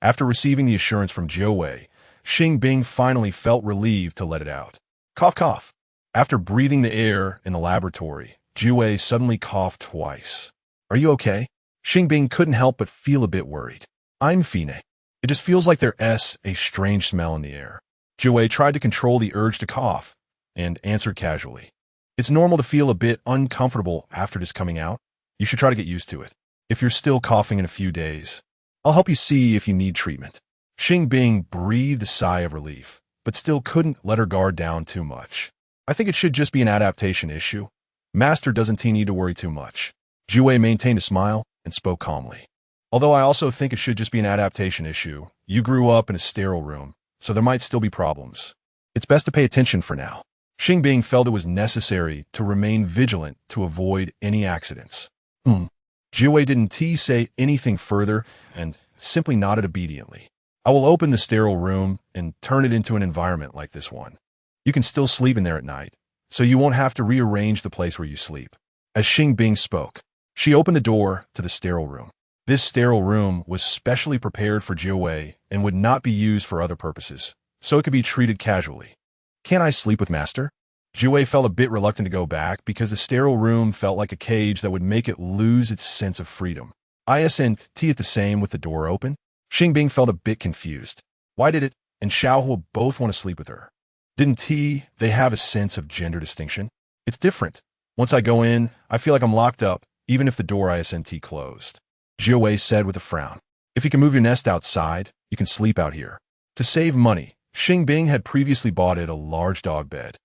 After receiving the assurance from Jiwei, Xing Bing finally felt relieved to let it out. Cough, cough. After breathing the air in the laboratory, Jiwei suddenly coughed twice. Are you okay? Xing Bing couldn't help but feel a bit worried. I'm fine. It just feels like there's a strange smell in the air. Jiwei tried to control the urge to cough and answered casually. It's normal to feel a bit uncomfortable after just coming out. You should try to get used to it. If you're still coughing in a few days, I'll help you see if you need treatment. Xing Bing breathed a sigh of relief, but still couldn't let her guard down too much. I think it should just be an adaptation issue. Master doesn't need to worry too much. Jiwei maintained a smile and spoke calmly. Although I also think it should just be an adaptation issue. You grew up in a sterile room, so there might still be problems. It's best to pay attention for now. Xing Bing felt it was necessary to remain vigilant to avoid any accidents. Jiwei didn't say anything further and simply nodded obediently. I will open the sterile room and turn it into an environment like this one. You can still sleep in there at night, so you won't have to rearrange the place where you sleep. As Xing Bing spoke, she opened the door to the sterile room. This sterile room was specially prepared for Jiwei and would not be used for other purposes, so it could be treated casually. Can I sleep with Master? Jiwei felt a bit reluctant to go back because the sterile room felt like a cage that would make it lose its sense of freedom. Isn't it the same with the door open? Xing Bing felt a bit confused. Why did it and Xiaohu both want to sleep with her? Didn't they have a sense of gender distinction? It's different. Once I go in, I feel like I'm locked up, even if the door isn't closed. Jiwei said with a frown. If you can move your nest outside, you can sleep out here. To save money, Xing Bing had previously bought it a large dog bed,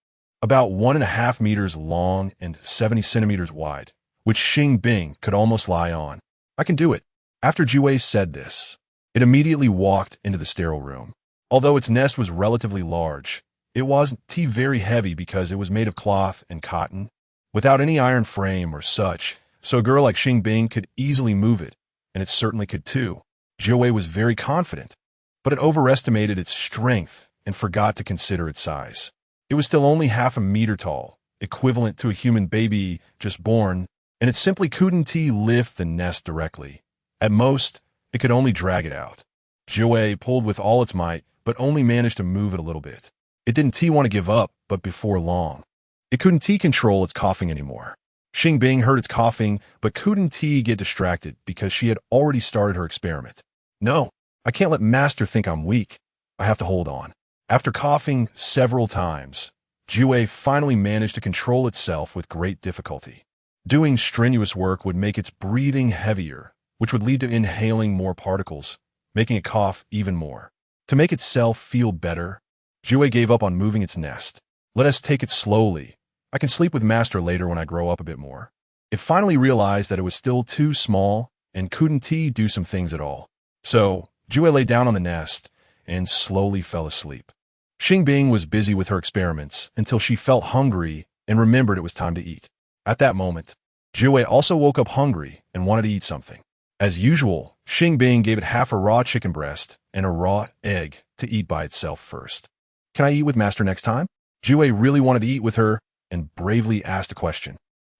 about 1.5 meters long and 70 centimeters wide, which Xing Bing could almost lie on. I can do it. After Jiwei said this, it immediately walked into the sterile room. Although its nest was relatively large, it wasn't very heavy because it was made of cloth and cotton, without any iron frame or such, so a girl like Xing Bing could easily move it, and it certainly could too. Jiwei was very confident, but it overestimated its strength and forgot to consider its size. It was still only 0.5 meter tall, equivalent to a human baby just born, and it simply couldn't lift the nest directly. At most, it could only drag it out. Jiwei pulled with all its might, but only managed to move it a little bit. It didn't want to give up, but before long, it couldn't control its coughing anymore. Xing Bing heard its coughing, but couldn't get distracted because she had already started her experiment. No, I can't let Master think I'm weak. I have to hold on. After coughing several times, Jue finally managed to control itself with great difficulty. Doing strenuous work would make its breathing heavier, which would lead to inhaling more particles, making it cough even more. To make itself feel better, Jue gave up on moving its nest. Let us take it slowly. I can sleep with Master later when I grow up a bit more. It finally realized that it was still too small and couldn't do some things at all. So, Jue lay down on the nest and slowly fell asleep. Xing Bing was busy with her experiments until she felt hungry and remembered it was time to eat. At that moment, Jue also woke up hungry and wanted to eat something. As usual, Xing Bing gave it half a raw chicken breast and a raw egg to eat by itself first. Can I eat with Master next time? Jue really wanted to eat with her and bravely asked a question.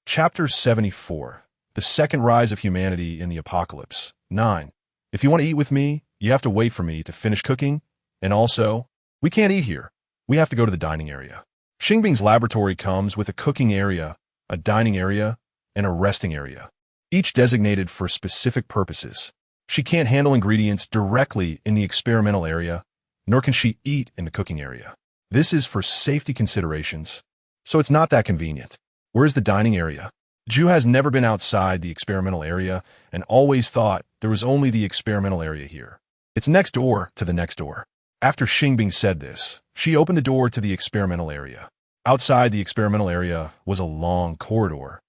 Chapter 74. The Second Rise of Humanity in the Apocalypse. 9. If you want to eat with me, you have to wait for me to finish cooking. And also, we can't eat here. We have to go to the dining area. Xing Bing's laboratory comes with a cooking area, a dining area, and a resting area, each designated for specific purposes. She can't handle ingredients directly in the experimental area, nor can she eat in the cooking area. This is for safety considerations, so it's not that convenient. Where's the dining area? Ju has never been outside the experimental area and always thought there was only the experimental area here. It's next door to the next door. After Xing Bing said this, she opened the door to the experimental area. Outside the experimental area was a long corridor,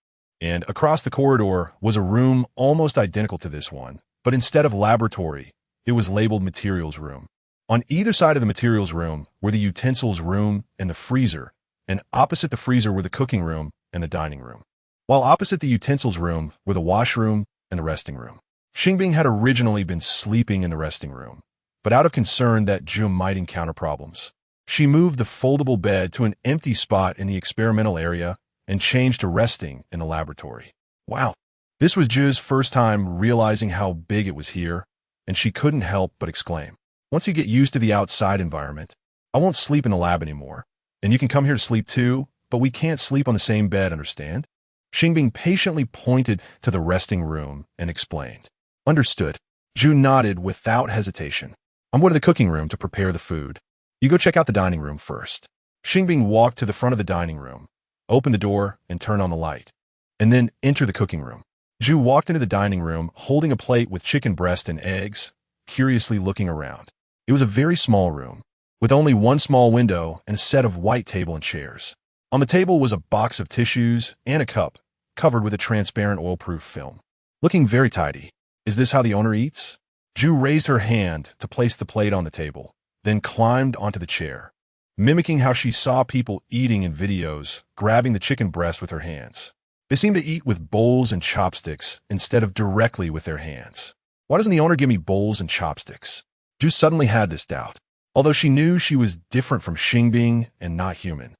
and across the corridor was a room almost identical to this one, but instead of laboratory, it was labeled materials room. On either side of the materials room were the utensils room and the freezer, and opposite the freezer were the cooking room and the dining room, while opposite the utensils room were the washroom and the resting room. Xing Bing had originally been sleeping in the resting room, but out of concern that Ju might encounter problems, she moved the foldable bed to an empty spot in the experimental area and changed to resting in the laboratory. Wow, this was Ju's first time realizing how big it was here, and she couldn't help but exclaim, "Once you get used to the outside environment, I won't sleep in the lab anymore, and you can come here to sleep too, but we can't sleep on the same bed, understand?" Xing Bing patiently pointed to the resting room and explained. Understood. Ju nodded without hesitation. I'm going to the cooking room to prepare the food. You go check out the dining room first. Xing Bing walked to the front of the dining room, opened the door, and turned on the light, and then entered the cooking room. Ju walked into the dining room holding a plate with chicken breast and eggs, curiously looking around. It was a very small room, with only one small window and a set of white table and chairs. On the table was a box of tissues and a cup, covered with a transparent oil-proof film. Looking very tidy. Is this how the owner eats? Ju raised her hand to place the plate on the table, then climbed onto the chair, mimicking how she saw people eating in videos, grabbing the chicken breast with her hands. They seemed to eat with bowls and chopsticks instead of directly with their hands. Why doesn't the owner give me bowls and chopsticks? Ju suddenly had this doubt, although she knew she was different from Xing Bing and not human.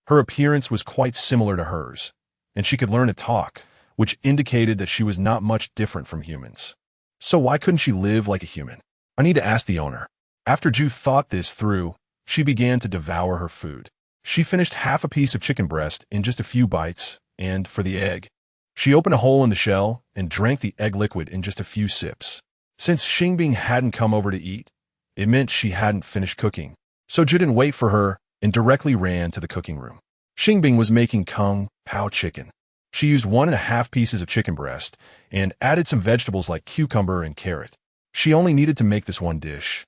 Her appearance was quite similar to hers, and she could learn to talk, which indicated that she was not much different from humans. So why couldn't she live like a human? I need to ask the owner. After Ju thought this through, she began to devour her food. She finished half a piece of chicken breast in just a few bites, and for the egg, she opened a hole in the shell and drank the egg liquid in just a few sips. Since Xing Bing hadn't come over to eat, it meant she hadn't finished cooking. So Ju didn't wait for her and directly ran to the cooking room. Xing Bing was making kung pao chicken. She used 1.5 pieces of chicken breast and added some vegetables like cucumber and carrot. She only needed to make this one dish,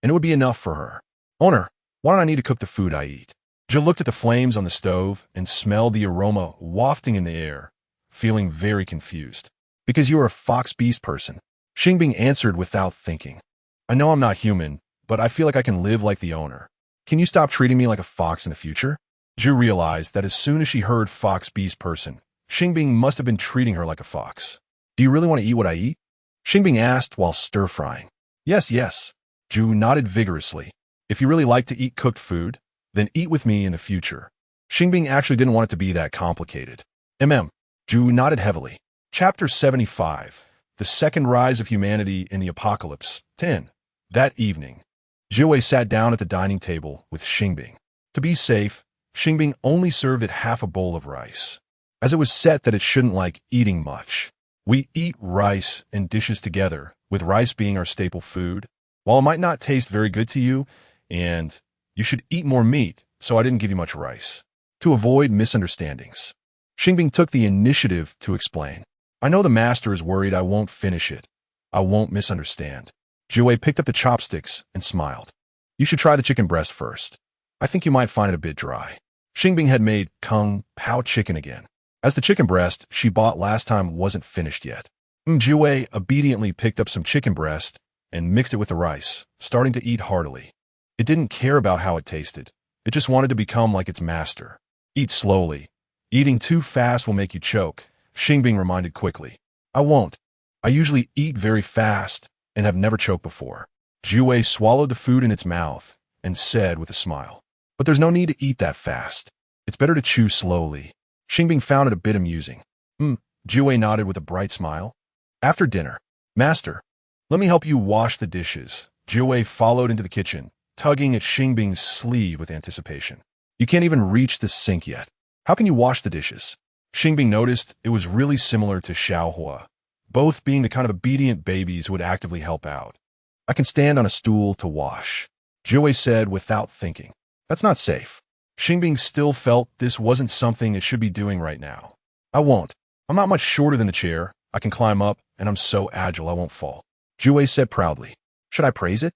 and it would be enough for her. Owner, why don't I need to cook the food I eat? Jill looked at the flames on the stove and smelled the aroma wafting in the air, feeling very confused. Because you are a fox beast person. Xing Bing answered without thinking. I know I'm not human, but I feel like I can live like the owner. Can you stop treating me like a fox in the future? Ju realized that as soon as she heard fox beast person, Xing Bing must have been treating her like a fox. Do you really want to eat what I eat? Xing Bing asked while stir-frying. Yes, yes. Ju nodded vigorously. If you really like to eat cooked food, then eat with me in the future. Xing Bing actually didn't want it to be that complicated. Ju nodded heavily. Chapter 75. The Second Rise of Humanity in the Apocalypse. 10. That evening, Jue sat down at the dining table with Xing Bing. To be safe, Xing Bing only served it half a bowl of rice, as it was set that it shouldn't like eating much. We eat rice and dishes together, with rice being our staple food. While it might not taste very good to you, and you should eat more meat, so I didn't give you much rice. To avoid misunderstandings, Xing Bing took the initiative to explain. I know the master is worried I won't finish it. I won't misunderstand. Jiwei picked up the chopsticks and smiled. You should try the chicken breast first. I think you might find it a bit dry. Xing Bing had made kung pao chicken again, as the chicken breast she bought last time wasn't finished yet. Jiwei obediently picked up some chicken breast and mixed it with the rice, starting to eat heartily. It didn't care about how it tasted. It just wanted to become like its master. Eat slowly. Eating too fast will make you choke, Xing Bing reminded quickly. I won't. I usually eat very fast and have never choked before. Jiwei swallowed the food in its mouth and said with a smile, but there's no need to eat that fast. It's better to chew slowly. Xing Bing found it a bit amusing. Jiwei nodded with a bright smile. After dinner, Master, let me help you wash the dishes. Jiwei followed into the kitchen, tugging at Xing Bing's sleeve with anticipation. You can't even reach the sink yet. How can you wash the dishes? Xing Bing noticed it was really similar to Xiaohua, both being the kind of obedient babies who would actively help out. I can stand on a stool to wash, Jiwei said without thinking. That's not safe. Xing Bing still felt this wasn't something it should be doing right now. I won't. I'm not much shorter than the chair. I can climb up, and I'm so agile I won't fall, Jiwei said proudly. Should I praise it?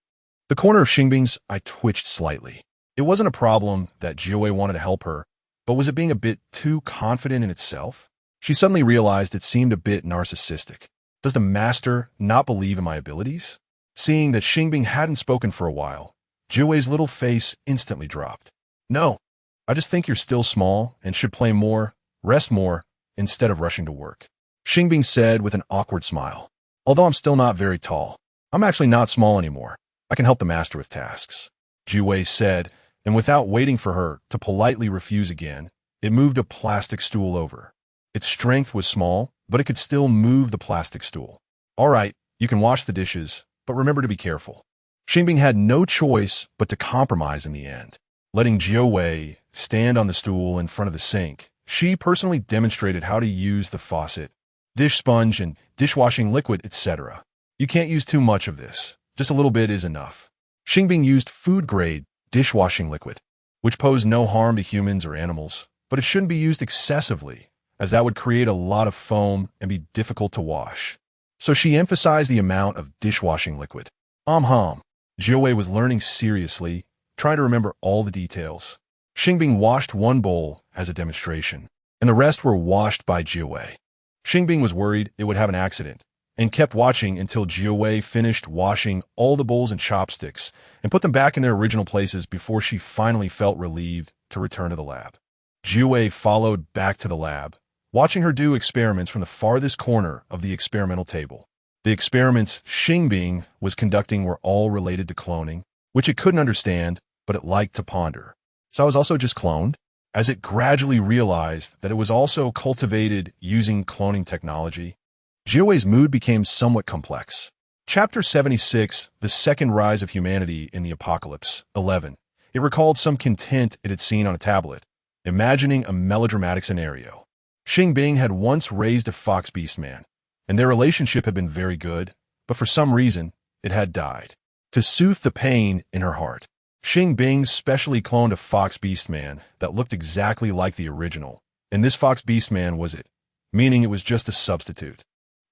The corner of Xing Bing's eye twitched slightly. It wasn't a problem that Jiwei wanted to help her, but was it being a bit too confident in itself? She suddenly realized it seemed a bit narcissistic. Does the master not believe in my abilities? Seeing that Xing Bing hadn't spoken for a while, Jiwei's little face instantly dropped. No, I just think you're still small and should play more, rest more, instead of rushing to work, Xing Bing said with an awkward smile. Although I'm still not very tall, I'm actually not small anymore. I can help the master with tasks, Jiwei said, and without waiting for her to politely refuse again, it moved a plastic stool over. Its strength was small, but it could still move the plastic stool. All right, you can wash the dishes, but remember to be careful. Xing Bing had no choice but to compromise in the end. Letting Jiwei stand on the stool in front of the sink, she personally demonstrated how to use the faucet, dish sponge, and dishwashing liquid, etc. You can't use too much of this. Just a little bit is enough. Xing Bing used food-grade dishwashing liquid, which posed no harm to humans or animals, but it shouldn't be used excessively, as that would create a lot of foam and be difficult to wash. So she emphasized the amount of dishwashing liquid. Jiwei was learning seriously, trying to remember all the details. Xing Bing washed one bowl as a demonstration, and the rest were washed by Jiwei. Xing Bing was worried it would have an accident, and kept watching until Jiwei finished washing all the bowls and chopsticks and put them back in their original places before she finally felt relieved to return to the lab. Jiwei followed back to the lab, watching her do experiments from the farthest corner of the experimental table. The experiments Xing Bing was conducting were all related to cloning, which it couldn't understand, but it liked to ponder. So I was also just cloned? As it gradually realized that it was also cultivated using cloning technology, Jiwei's mood became somewhat complex. Chapter 76, The Second Rise of Humanity in the Apocalypse, 11. It recalled some content it had seen on a tablet, imagining a melodramatic scenario. Xing Bing had once raised a fox beastman, and their relationship had been very good, but for some reason, it had died. To soothe the pain in her heart, Xing Bing specially cloned a fox beastman that looked exactly like the original, and this fox beastman was it, meaning it was just a substitute.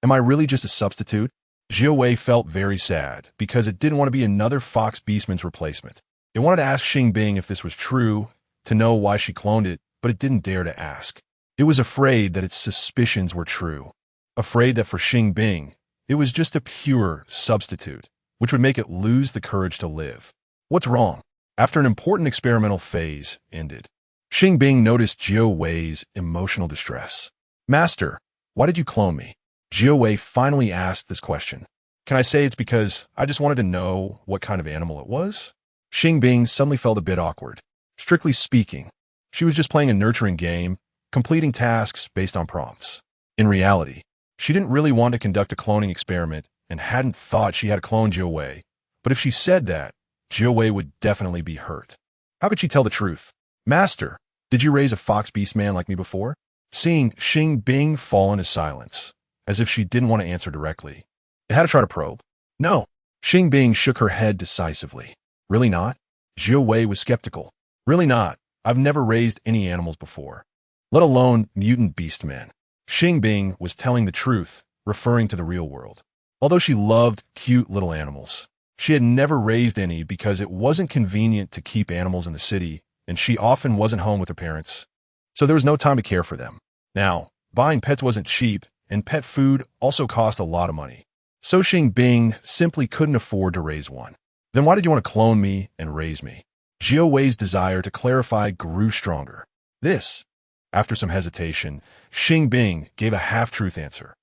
Am I really just a substitute? Jiwei felt very sad because it didn't want to be another fox beastman's replacement. It wanted to ask Xing Bing if this was true, to know why she cloned it, but it didn't dare to ask. It was afraid that its suspicions were true. Afraid that for Xing Bing, it was just a pure substitute, which would make it lose the courage to live. What's wrong? After an important experimental phase ended, Xing Bing noticed Jiwei's emotional distress. Master, why did you clone me? Jiwei finally asked this question. Can I say it's because I just wanted to know what kind of animal it was? Xing Bing suddenly felt a bit awkward. Strictly speaking, she was just playing a nurturing game, completing tasks based on prompts. In reality, she didn't really want to conduct a cloning experiment and hadn't thought she had cloned Jiwei, but if she said that, Jiwei would definitely be hurt. How could she tell the truth? Master, did you raise a fox beastman like me before? Seeing Xing Bing fall into silence, as if she didn't want to answer directly, it had to try to probe. No. Xing Bing shook her head decisively. Really not? Jiu Wei was skeptical. Really not. I've never raised any animals before, let alone mutant beastmen. Xing Bing was telling the truth, referring to the real world. Although she loved cute little animals, she had never raised any because it wasn't convenient to keep animals in the city, and she often wasn't home with her parents, so there was no time to care for them. Now, buying pets wasn't cheap, and pet food also cost a lot of money. So Xing Bing simply couldn't afford to raise one. Then why did you want to clone me and raise me? Jiu Wei's desire to clarify grew stronger. After some hesitation, Xing Bing gave a half-truth answer.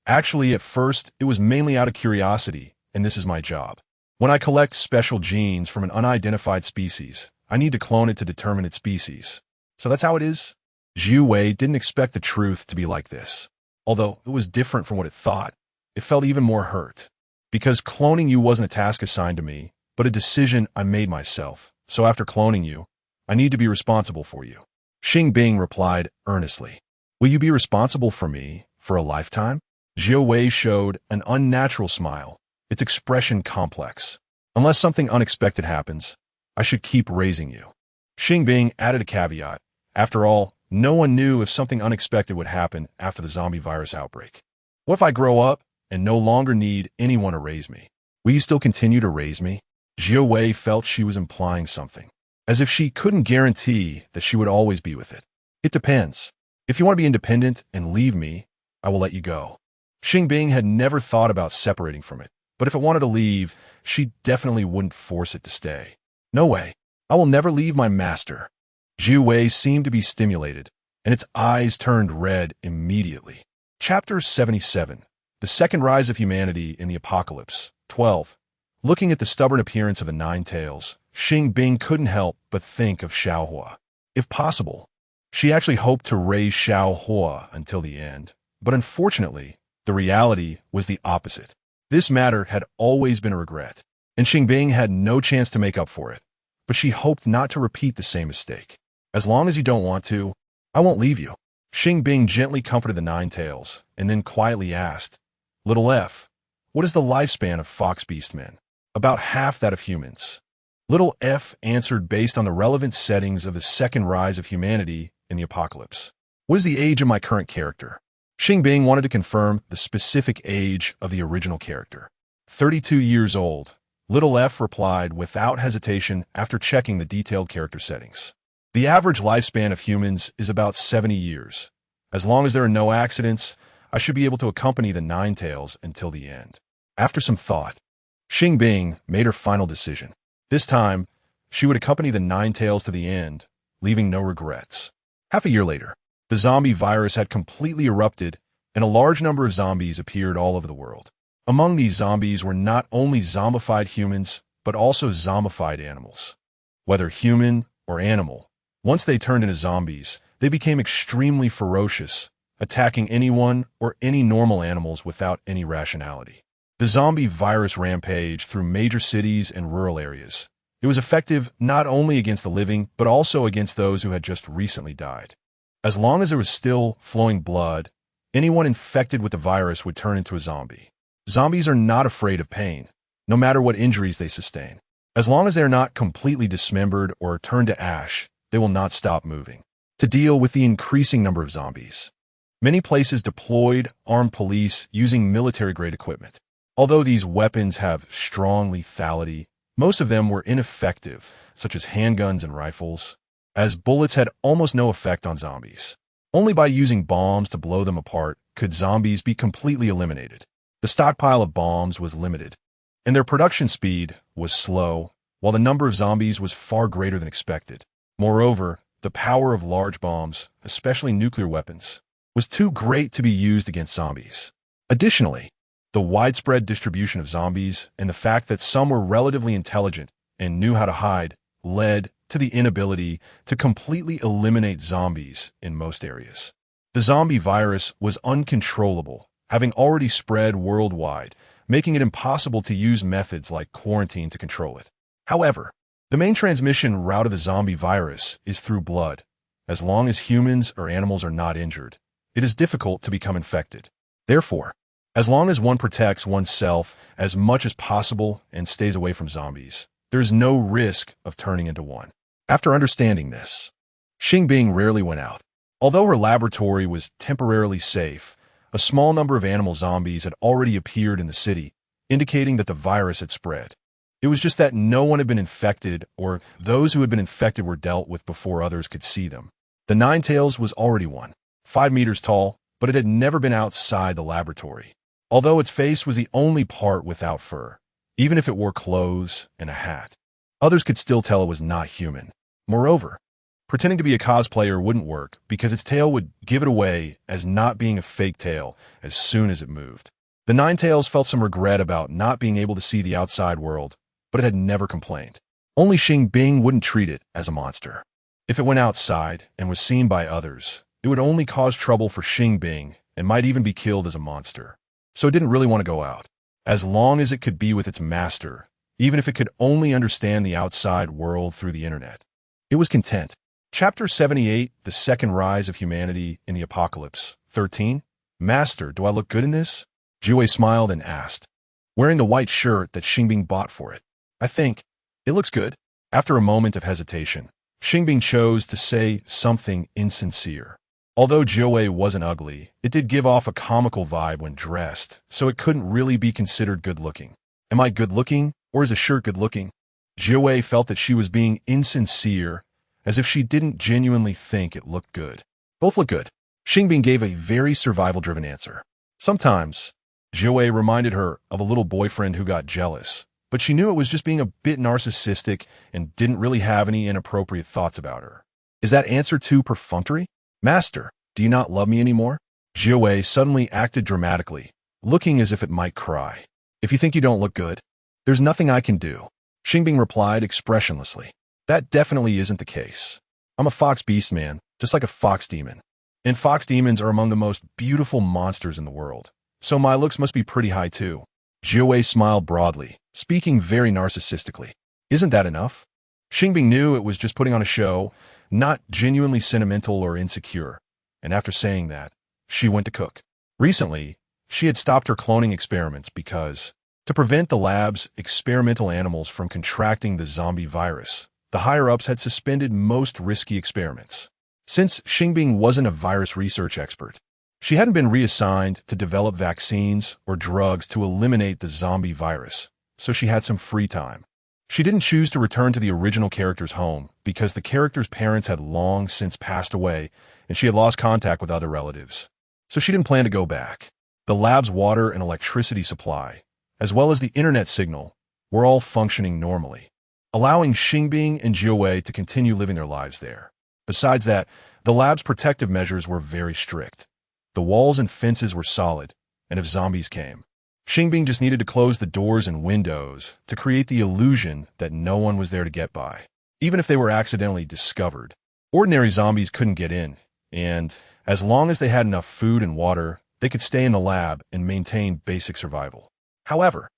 Actually, at first, it was mainly out of curiosity, and this is my job. When I collect special genes from an unidentified species, I need to clone it to determine its species. So that's how it is? Jiu Wei didn't expect the truth to be like this. Although it was different from what it thought, it felt even more hurt. Because cloning you wasn't a task assigned to me, but a decision I made myself. So after cloning you, I need to be responsible for you. Xing Bing replied earnestly. Will you be responsible for me for a lifetime? Jiu Wei showed an unnatural smile, its expression complex. Unless something unexpected happens, I should keep raising you. Xing Bing added a caveat. After all, no one knew if something unexpected would happen after the zombie virus outbreak. What if I grow up and no longer need anyone to raise me? Will you still continue to raise me? Jiu Wei felt she was implying something, as if she couldn't guarantee that she would always be with it. It depends. If you want to be independent and leave me, I will let you go. Xing Bing had never thought about separating from it, but if it wanted to leave, she definitely wouldn't force it to stay. No way. I will never leave my master. Jiu Wei seemed to be stimulated, and its eyes turned red immediately. Chapter 77. The Second Rise of Humanity in the Apocalypse. 12. Looking at the stubborn appearance of the Nine Tails, Xing Bing couldn't help but think of Xiaohua. If possible, she actually hoped to raise Xiaohua until the end. But unfortunately, the reality was the opposite. This matter had always been a regret, and Xing Bing had no chance to make up for it. But she hoped not to repeat the same mistake. As long as you don't want to, I won't leave you. Xing Bing gently comforted the Nine Tails, and then quietly asked, Little F, what is the lifespan of fox beastmen? About half that of humans. Little F answered based on the relevant settings of the second rise of humanity in the apocalypse. What is the age of my current character? Xing Bing wanted to confirm the specific age of the original character. 32 years old. Little F replied without hesitation after checking the detailed character settings. The average lifespan of humans is about 70 years. As long as there are no accidents, I should be able to accompany the Nine Tails until the end. After some thought, Xing Bing made her final decision. This time, she would accompany the Nine Tails to the end, leaving no regrets. Half a year later, the zombie virus had completely erupted, and a large number of zombies appeared all over the world. Among these zombies were not only zombified humans, but also zombified animals. Whether human or animal, once they turned into zombies, they became extremely ferocious, attacking anyone or any normal animals without any rationality. The zombie virus rampaged through major cities and rural areas. It was effective not only against the living, but also against those who had just recently died. As long as there was still flowing blood, anyone infected with the virus would turn into a zombie. Zombies are not afraid of pain, no matter what injuries they sustain. As long as they are not completely dismembered or turned to ash, they will not stop moving. To deal with the increasing number of zombies, many places deployed armed police using military-grade equipment. Although these weapons have strong lethality, most of them were ineffective, such as handguns and rifles, as bullets had almost no effect on zombies. Only by using bombs to blow them apart could zombies be completely eliminated. The stockpile of bombs was limited, and their production speed was slow, while the number of zombies was far greater than expected. Moreover, the power of large bombs, especially nuclear weapons, was too great to be used against zombies. Additionally, the widespread distribution of zombies and the fact that some were relatively intelligent and knew how to hide led to the inability to completely eliminate zombies in most areas. The zombie virus was uncontrollable, having already spread worldwide, making it impossible to use methods like quarantine to control it. However, the main transmission route of the zombie virus is through blood. As long as humans or animals are not injured, it is difficult to become infected. Therefore, as long as one protects oneself as much as possible and stays away from zombies, There's no risk of turning into one. After understanding this, Xing Bing rarely went out. Although her laboratory was temporarily safe, a small number of animal zombies had already appeared in the city, indicating that the virus had spread. It was just that no one had been infected, or those who had been infected were dealt with before others could see them. The Ninetales was already one, 5 meters tall, but it had never been outside the laboratory. Although its face was the only part without fur, even if it wore clothes and a hat, others could still tell it was not human. Moreover, pretending to be a cosplayer wouldn't work because its tail would give it away as not being a fake tail as soon as it moved. The Ninetales felt some regret about not being able to see the outside world, but it had never complained. Only Xing Bing wouldn't treat it as a monster. If it went outside and was seen by others, it would only cause trouble for Xing Bing and might even be killed as a monster. So it didn't really want to go out. As long as it could be with its master, even if it could only understand the outside world through the internet, it was content. Chapter 78, The Second Rise of Humanity in the Apocalypse. 13. Master, do I look good in this? Jiwei smiled and asked, wearing the white shirt that Xing Bing bought for it. I think it looks good. After a moment of hesitation, Xing Bing chose to say something insincere. Although Jiwei wasn't ugly, it did give off a comical vibe when dressed, so it couldn't really be considered good-looking. Am I good-looking, or is a shirt good-looking? Jiwei felt that she was being insincere, as if she didn't genuinely think it looked good. Both look good. Xing Bing gave a very survival-driven answer. Sometimes, Jiwei reminded her of a little boyfriend who got jealous, but she knew it was just being a bit narcissistic and didn't really have any inappropriate thoughts about her. Is that answer too perfunctory? Master, do you not love me anymore? Jiwei suddenly acted dramatically, looking as if it might cry. If you think you don't look good, there's nothing I can do. Xing Bing replied expressionlessly. That definitely isn't the case. I'm a fox beast man, just like a fox demon. And fox demons are among the most beautiful monsters in the world. So my looks must be pretty high too. Jiwei smiled broadly, speaking very narcissistically. Isn't that enough? Xing Bing knew it was just putting on a show, not genuinely sentimental or insecure. And after saying that, she went to cook. Recently, she had stopped her cloning experiments because, to prevent the lab's experimental animals from contracting the zombie virus, the higher-ups had suspended most risky experiments. Since Xing Bing wasn't a virus research expert, she hadn't been reassigned to develop vaccines or drugs to eliminate the zombie virus, so she had some free time. She didn't choose to return to the original character's home because the character's parents had long since passed away and she had lost contact with other relatives. So she didn't plan to go back. The lab's water and electricity supply, as well as the internet signal, were all functioning normally, allowing Xing Bing and Jiwei to continue living their lives there. Besides that, the lab's protective measures were very strict. The walls and fences were solid, and if zombies came, Xing Bing just needed to close the doors and windows to create the illusion that no one was there to get by. Even if they were accidentally discovered, ordinary zombies couldn't get in, and as long as they had enough food and water, they could stay in the lab and maintain basic survival. However,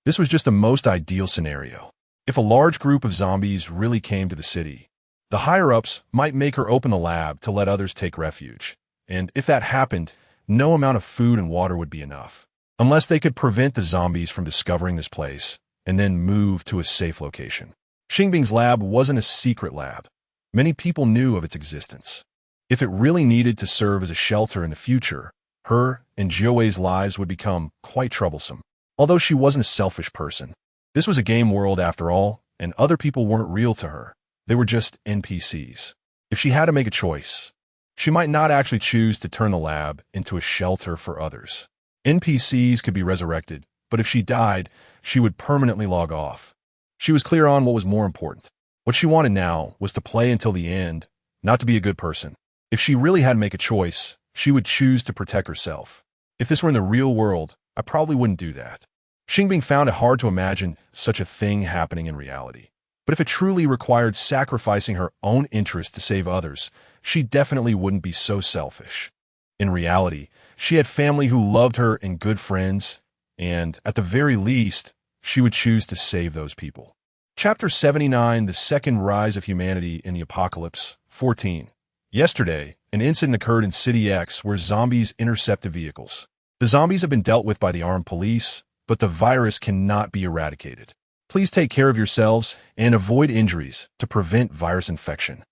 this was just the most ideal scenario. If a large group of zombies really came to the city, the higher-ups might make her open the lab to let others take refuge. And if that happened, no amount of food and water would be enough, unless they could prevent the zombies from discovering this place and then move to a safe location. Xing Bing's lab wasn't a secret lab. Many people knew of its existence. If it really needed to serve as a shelter in the future, her and Jiwei's lives would become quite troublesome. Although she wasn't a selfish person, this was a game world after all, and other people weren't real to her. They were just NPCs. If she had to make a choice, she might not actually choose to turn the lab into a shelter for others. NPCs could be resurrected, but if she died, she would permanently log off. She was clear on what was more important. What she wanted now was to play until the end, not to be a good person. If she really had to make a choice, she would choose to protect herself. If this were in the real world, I probably wouldn't do that. Xing Bing found it hard to imagine such a thing happening in reality. But if it truly required sacrificing her own interest to save others, she definitely wouldn't be so selfish. In reality, she had family who loved her and good friends, and at the very least, she would choose to save those people. Chapter 79, The Second Rise of Humanity in the Apocalypse. 14. Yesterday, an incident occurred in City X where zombies intercepted vehicles. The zombies have been dealt with by the armed police, but the virus cannot be eradicated. Please take care of yourselves and avoid injuries to prevent virus infection.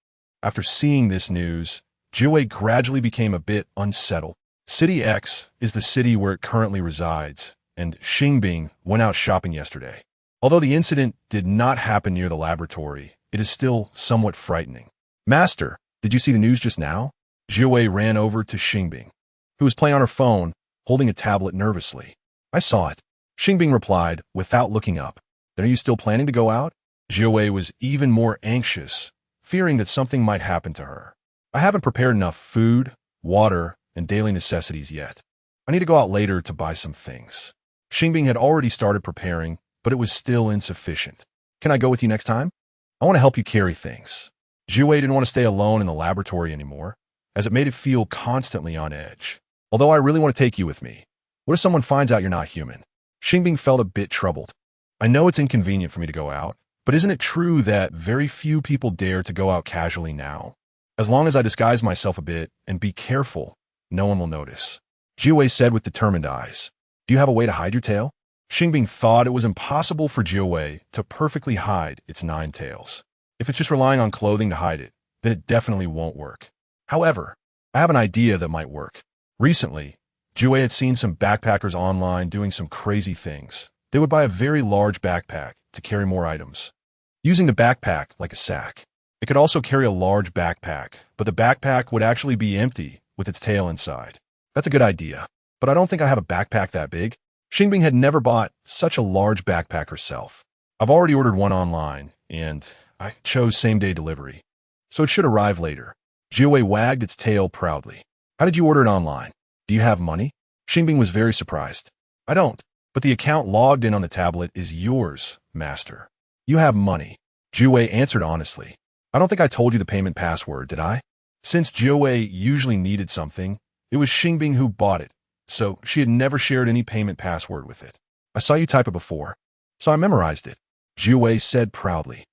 After seeing this news, Jiwei gradually became a bit unsettled. City X is the city where it currently resides, and Xing Bing went out shopping yesterday. Although the incident did not happen near the laboratory, it is still somewhat frightening. Master, did you see the news just now? Jiwei ran over to Xing Bing, who was playing on her phone, holding a tablet nervously. I saw it. Xing Bing replied without looking up. Then are you still planning to go out? Jiwei was even more anxious, fearing that something might happen to her. I haven't prepared enough food, water, and daily necessities yet. I need to go out later to buy some things. Xing Bing had already started preparing, but it was still insufficient. Can I go with you next time? I want to help you carry things. Jiwei didn't want to stay alone in the laboratory anymore, as it made it feel constantly on edge. Although I really want to take you with me. What if someone finds out you're not human? Xing Bing felt a bit troubled. I know it's inconvenient for me to go out, but isn't it true that very few people dare to go out casually now? As long as I disguise myself a bit and be careful, no one will notice. Jiwei said with determined eyes. Do you have a way to hide your tail? Xing Bing thought it was impossible for Jiwei to perfectly hide its 9 tails. If it's just relying on clothing to hide it, then it definitely won't work. However, I have an idea that might work. Recently, Jiwei had seen some backpackers online doing some crazy things. They would buy a very large backpack to carry more items, using the backpack like a sack. It could also carry a large backpack, but the backpack would actually be empty with its tail inside. That's a good idea, but I don't think I have a backpack that big. Xing Bing had never bought such a large backpack herself. I've already ordered one online, and I chose same-day delivery, so it should arrive later. Jiwei wagged its tail proudly. How did you order it online? Do you have money? Xing Bing was very surprised. I don't. But the account logged in on the tablet is yours, Master. You have money. Jiwei answered honestly. I don't think I told you the payment password, did I? Since Jiwei usually needed something, it was Xing Bing who bought it, so she had never shared any payment password with it. I saw you type it before, so I memorized it, Jiwei said proudly.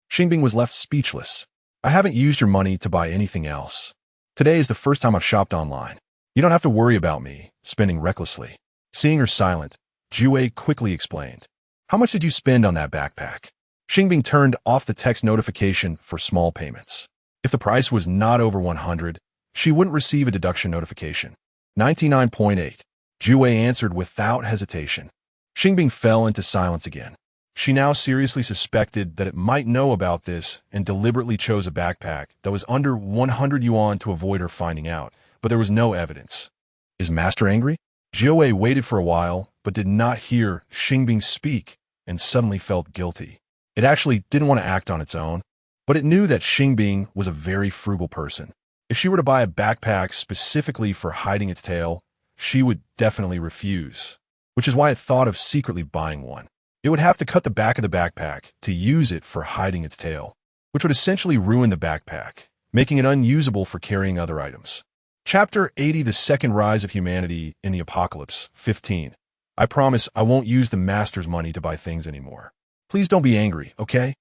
Xing Bing was left speechless. I haven't used your money to buy anything else. Today is the first time I've shopped online. You don't have to worry about me spending recklessly. Seeing her silent, Jiwei quickly explained. How much did you spend on that backpack? Xing Bing turned off the text notification for small payments. If the price was not over 100, she wouldn't receive a deduction notification. 99.8. Jiwei answered without hesitation. Xing Bing fell into silence again. She now seriously suspected that it might know about this and deliberately chose a backpack that was under 100 yuan to avoid her finding out, but there was no evidence. Is Master angry? Jiwei waited for a while, but did not hear Xing Bing speak and suddenly felt guilty. It actually didn't want to act on its own, but it knew that Xing Bing was a very frugal person. If she were to buy a backpack specifically for hiding its tail, she would definitely refuse, which is why it thought of secretly buying one. It would have to cut the back of the backpack to use it for hiding its tail, which would essentially ruin the backpack, making it unusable for carrying other items. Chapter 80, The Second Rise of Humanity in the Apocalypse, 15. I promise I won't use the Master's money to buy things anymore. Please don't be angry, okay?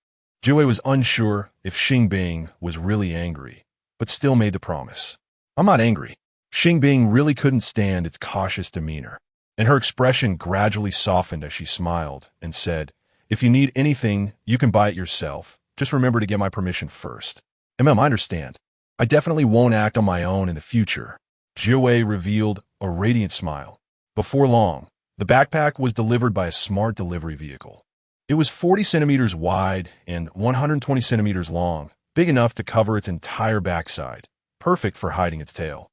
Jiwei was unsure if Xing Bing was really angry, but still made the promise. I'm not angry. Xing Bing really couldn't stand its cautious demeanor, and her expression gradually softened as she smiled and said, If you need anything, you can buy it yourself. Just remember to get my permission first. I understand. I definitely won't act on my own in the future. Jiwei revealed a radiant smile. Before long, the backpack was delivered by a smart delivery vehicle. It was 40 centimeters wide and 120 centimeters long, big enough to cover its entire backside, perfect for hiding its tail.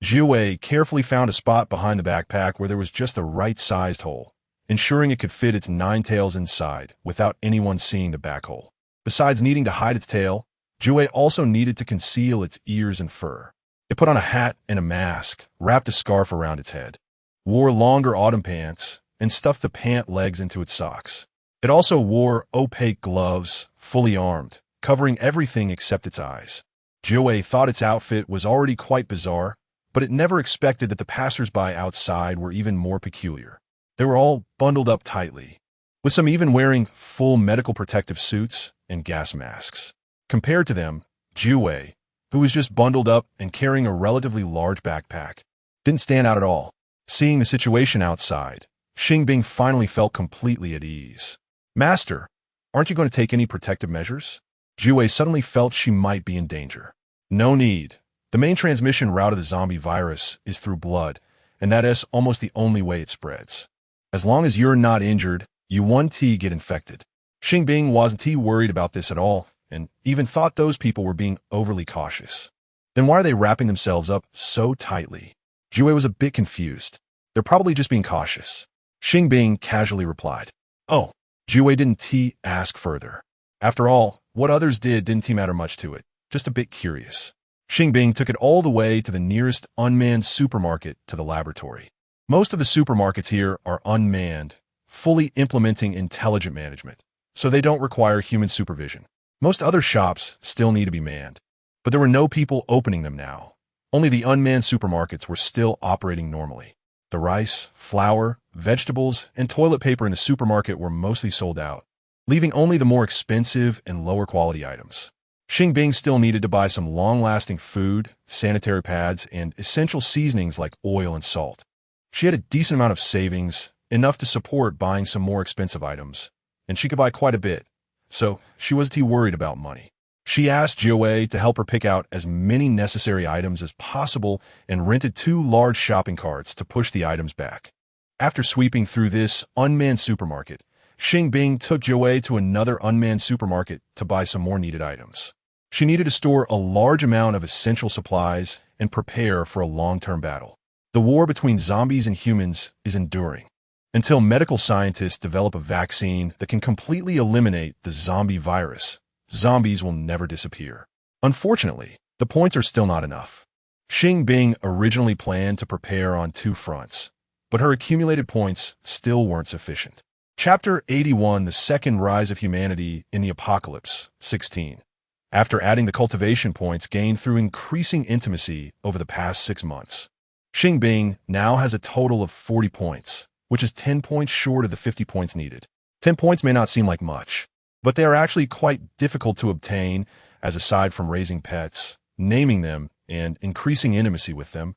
Jiwei carefully found a spot behind the backpack where there was just the right-sized hole, ensuring it could fit its 9 tails inside without anyone seeing the back hole. Besides needing to hide its tail, Jiwei also needed to conceal its ears and fur. It put on a hat and a mask, wrapped a scarf around its head, wore longer autumn pants, and stuffed the pant legs into its socks. It also wore opaque gloves, fully armed, covering everything except its eyes. Jiwei thought its outfit was already quite bizarre, but it never expected that the passers-by outside were even more peculiar. They were all bundled up tightly, with some even wearing full medical protective suits and gas masks. Compared to them, Jiwei, who was just bundled up and carrying a relatively large backpack, didn't stand out at all. Seeing the situation outside, Xing Bing finally felt completely at ease. Master, aren't you going to take any protective measures? Jiwei suddenly felt she might be in danger. No need. The main transmission route of the zombie virus is through blood, and that is almost the only way it spreads. As long as you're not injured, you won't get infected. Xing Bing wasn't worried about this at all, and even thought those people were being overly cautious. Then why are they wrapping themselves up so tightly? Jiwei was a bit confused. They're probably just being cautious. Xing Bing casually replied. Oh, Jiwei didn't ask further. After all, what others didn't matter much to it, just a bit curious. Xing Bing took it all the way to the nearest unmanned supermarket to the laboratory. Most of the supermarkets here are unmanned, fully implementing intelligent management, so they don't require human supervision. Most other shops still need to be manned, but there were no people opening them now. Only the unmanned supermarkets were still operating normally. The rice, flour, vegetables, and toilet paper in the supermarket were mostly sold out, leaving only the more expensive and lower quality items. Xing Bing still needed to buy some long-lasting food, sanitary pads, and essential seasonings like oil and salt. She had a decent amount of savings, enough to support buying some more expensive items, and she could buy quite a bit, so she wasn't worried about money. She asked Jiwei to help her pick out as many necessary items as possible and rented 2 large shopping carts to push the items back. After sweeping through this unmanned supermarket, Xing Bing took Jiwei to another unmanned supermarket to buy some more needed items. She needed to store a large amount of essential supplies and prepare for a long-term battle. The war between zombies and humans is enduring. Until medical scientists develop a vaccine that can completely eliminate the zombie virus, zombies will never disappear. Unfortunately, the points are still not enough. Xing Bing originally planned to prepare on 2 fronts, but her accumulated points still weren't sufficient. Chapter 81, The Second Rise of Humanity in the Apocalypse, 16. After adding the cultivation points gained through increasing intimacy over the past 6 months, Xing Bing now has a total of 40 points, which is 10 points short of the 50 points needed. 10 points may not seem like much, but they are actually quite difficult to obtain, as aside from raising pets, naming them, and increasing intimacy with them,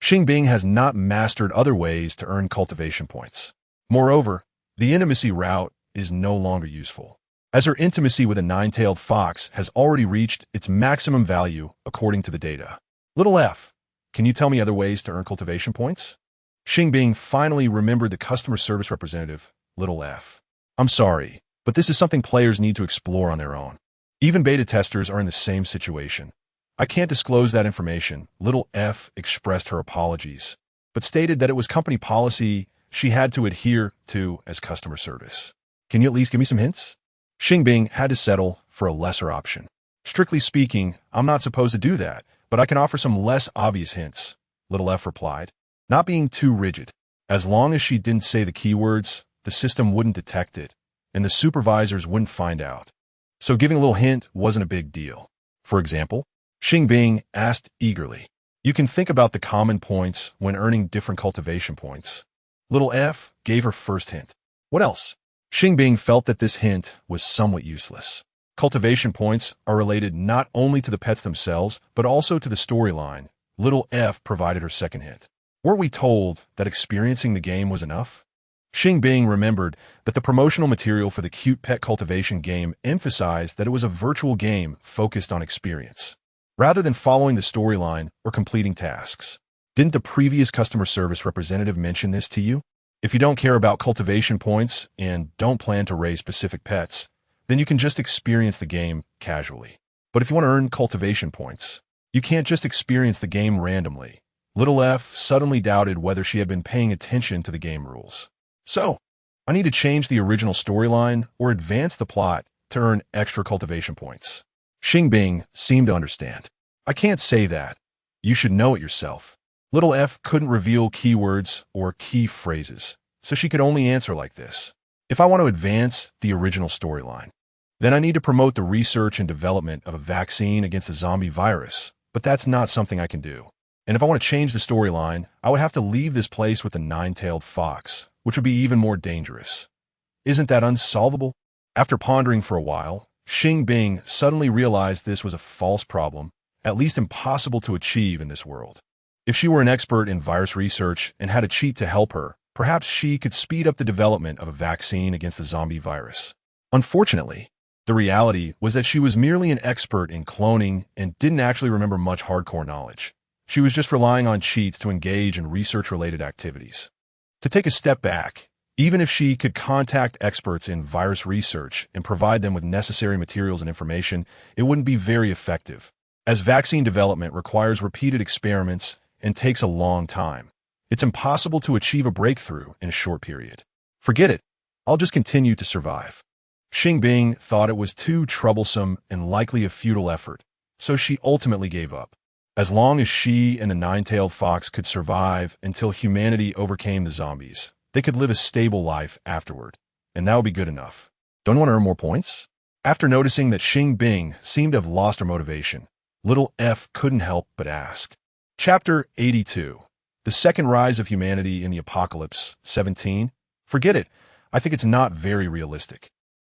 Xing Bing has not mastered other ways to earn cultivation points. Moreover, the intimacy route is no longer useful, as her intimacy with a 9-tailed fox has already reached its maximum value according to the data. Little F, can you tell me other ways to earn cultivation points? Xing Bing finally remembered the customer service representative, Little F. I'm sorry, but this is something players need to explore on their own. Even beta testers are in the same situation. I can't disclose that information. Little F expressed her apologies, but stated that it was company policy she had to adhere to as customer service. Can you at least give me some hints? Xing Bing had to settle for a lesser option. Strictly speaking, I'm not supposed to do that, but I can offer some less obvious hints, Little F replied, not being too rigid. As long as she didn't say the keywords, the system wouldn't detect it, and the supervisors wouldn't find out. So giving a little hint wasn't a big deal. For example, Xing Bing asked eagerly, you can think about the common points when earning different cultivation points. Little F gave her first hint. What else? Xing Bing felt that this hint was somewhat useless. Cultivation points are related not only to the pets themselves, but also to the storyline. Little F provided her second hint. Weren't we told that experiencing the game was enough? Xing Bing remembered that the promotional material for the cute pet cultivation game emphasized that it was a virtual game focused on experience, rather than following the storyline or completing tasks. Didn't the previous customer service representative mention this to you? If you don't care about cultivation points and don't plan to raise specific pets, then you can just experience the game casually. But if you want to earn cultivation points, you can't just experience the game randomly. Little F suddenly doubted whether she had been paying attention to the game rules. So, I need to change the original storyline or advance the plot to earn extra cultivation points. Xing Bing seemed to understand. I can't say that. You should know it yourself. Little F couldn't reveal keywords or key phrases, so she could only answer like this. If I want to advance the original storyline, then I need to promote the research and development of a vaccine against the zombie virus, but that's not something I can do. And if I want to change the storyline, I would have to leave this place with a 9-tailed fox, which would be even more dangerous. Isn't that unsolvable? After pondering for a while, Xing Bing suddenly realized this was a false problem, at least impossible to achieve in this world. If she were an expert in virus research and had a cheat to help her, perhaps she could speed up the development of a vaccine against the zombie virus. Unfortunately, the reality was that she was merely an expert in cloning and didn't actually remember much hardcore knowledge. She was just relying on cheats to engage in research-related activities. To take a step back, even if she could contact experts in virus research and provide them with necessary materials and information, it wouldn't be very effective, as vaccine development requires repeated experiments and takes a long time. It's impossible to achieve a breakthrough in a short period. Forget it. I'll just continue to survive. Xing Bing thought it was too troublesome and likely a futile effort, so she ultimately gave up. As long as she and the nine-tailed fox could survive until humanity overcame the zombies, they could live a stable life afterward, and that would be good enough. Don't you want to earn more points? After noticing that Xing Bing seemed to have lost her motivation, little F couldn't help but ask. Chapter 82. The Second Rise of Humanity in the Apocalypse, 17. Forget it. I think it's not very realistic.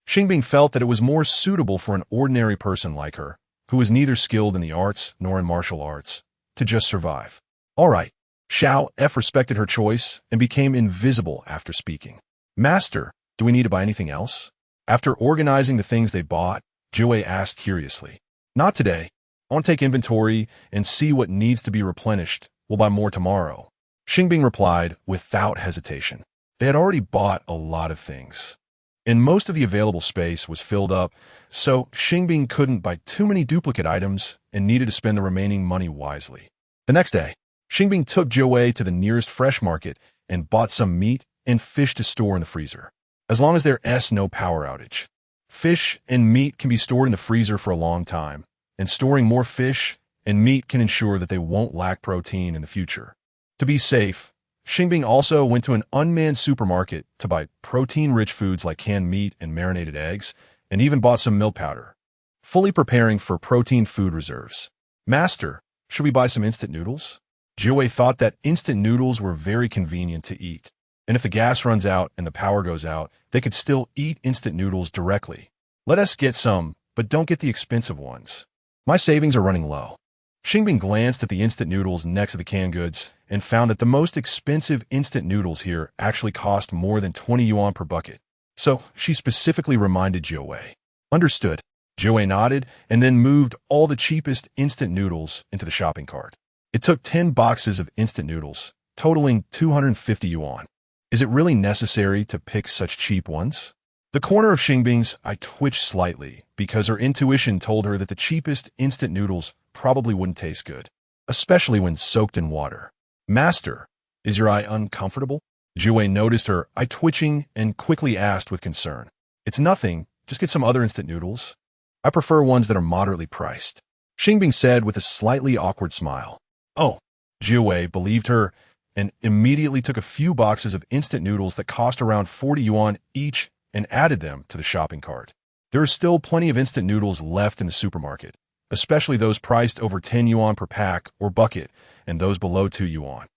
Xing Bing felt that it was more suitable for an ordinary person like her, who was neither skilled in the arts nor in martial arts, to just survive. All right. Xiao F respected her choice and became invisible after speaking. Master, do we need to buy anything else? After organizing the things they bought, Jiwei asked curiously. Not today. I want to take inventory and see what needs to be replenished. We'll buy more tomorrow. Xing Bing replied without hesitation. They had already bought a lot of things, and most of the available space was filled up, so Xing Bing couldn't buy too many duplicate items and needed to spend the remaining money wisely. The next day, Xing Bing took Jiwei to the nearest fresh market and bought some meat and fish to store in the freezer. As long as there's no power outage, fish and meat can be stored in the freezer for a long time, and storing more fish and meat can ensure that they won't lack protein in the future. To be safe, Xing Bing also went to an unmanned supermarket to buy protein-rich foods like canned meat and marinated eggs, and even bought some milk powder, fully preparing for protein food reserves. Master, should we buy some instant noodles? Jiwei thought that instant noodles were very convenient to eat, and if the gas runs out and the power goes out, they could still eat instant noodles directly. Let us get some, but don't get the expensive ones. My savings are running low. Xing Bing glanced at the instant noodles next to the canned goods and found that the most expensive instant noodles here actually cost more than 20 yuan per bucket. So she specifically reminded Jiwei. Understood. Jiwei nodded and then moved all the cheapest instant noodles into the shopping cart. It took 10 boxes of instant noodles, totaling 250 yuan. Is it really necessary to pick such cheap ones? The corner of Xing Bing's eye twitched slightly because her intuition told her that the cheapest instant noodles probably wouldn't taste good, especially when soaked in water. Master, is your eye uncomfortable? Jiwei noticed her eye twitching and quickly asked with concern. It's nothing, just get some other instant noodles. I prefer ones that are moderately priced. Xing Bing said with a slightly awkward smile. Oh, Jiwei believed her and immediately took a few boxes of instant noodles that cost around 40 yuan each and added them to the shopping cart. There are still plenty of instant noodles left in the supermarket, especially those priced over 10 yuan per pack or bucket and those below 2 yuan.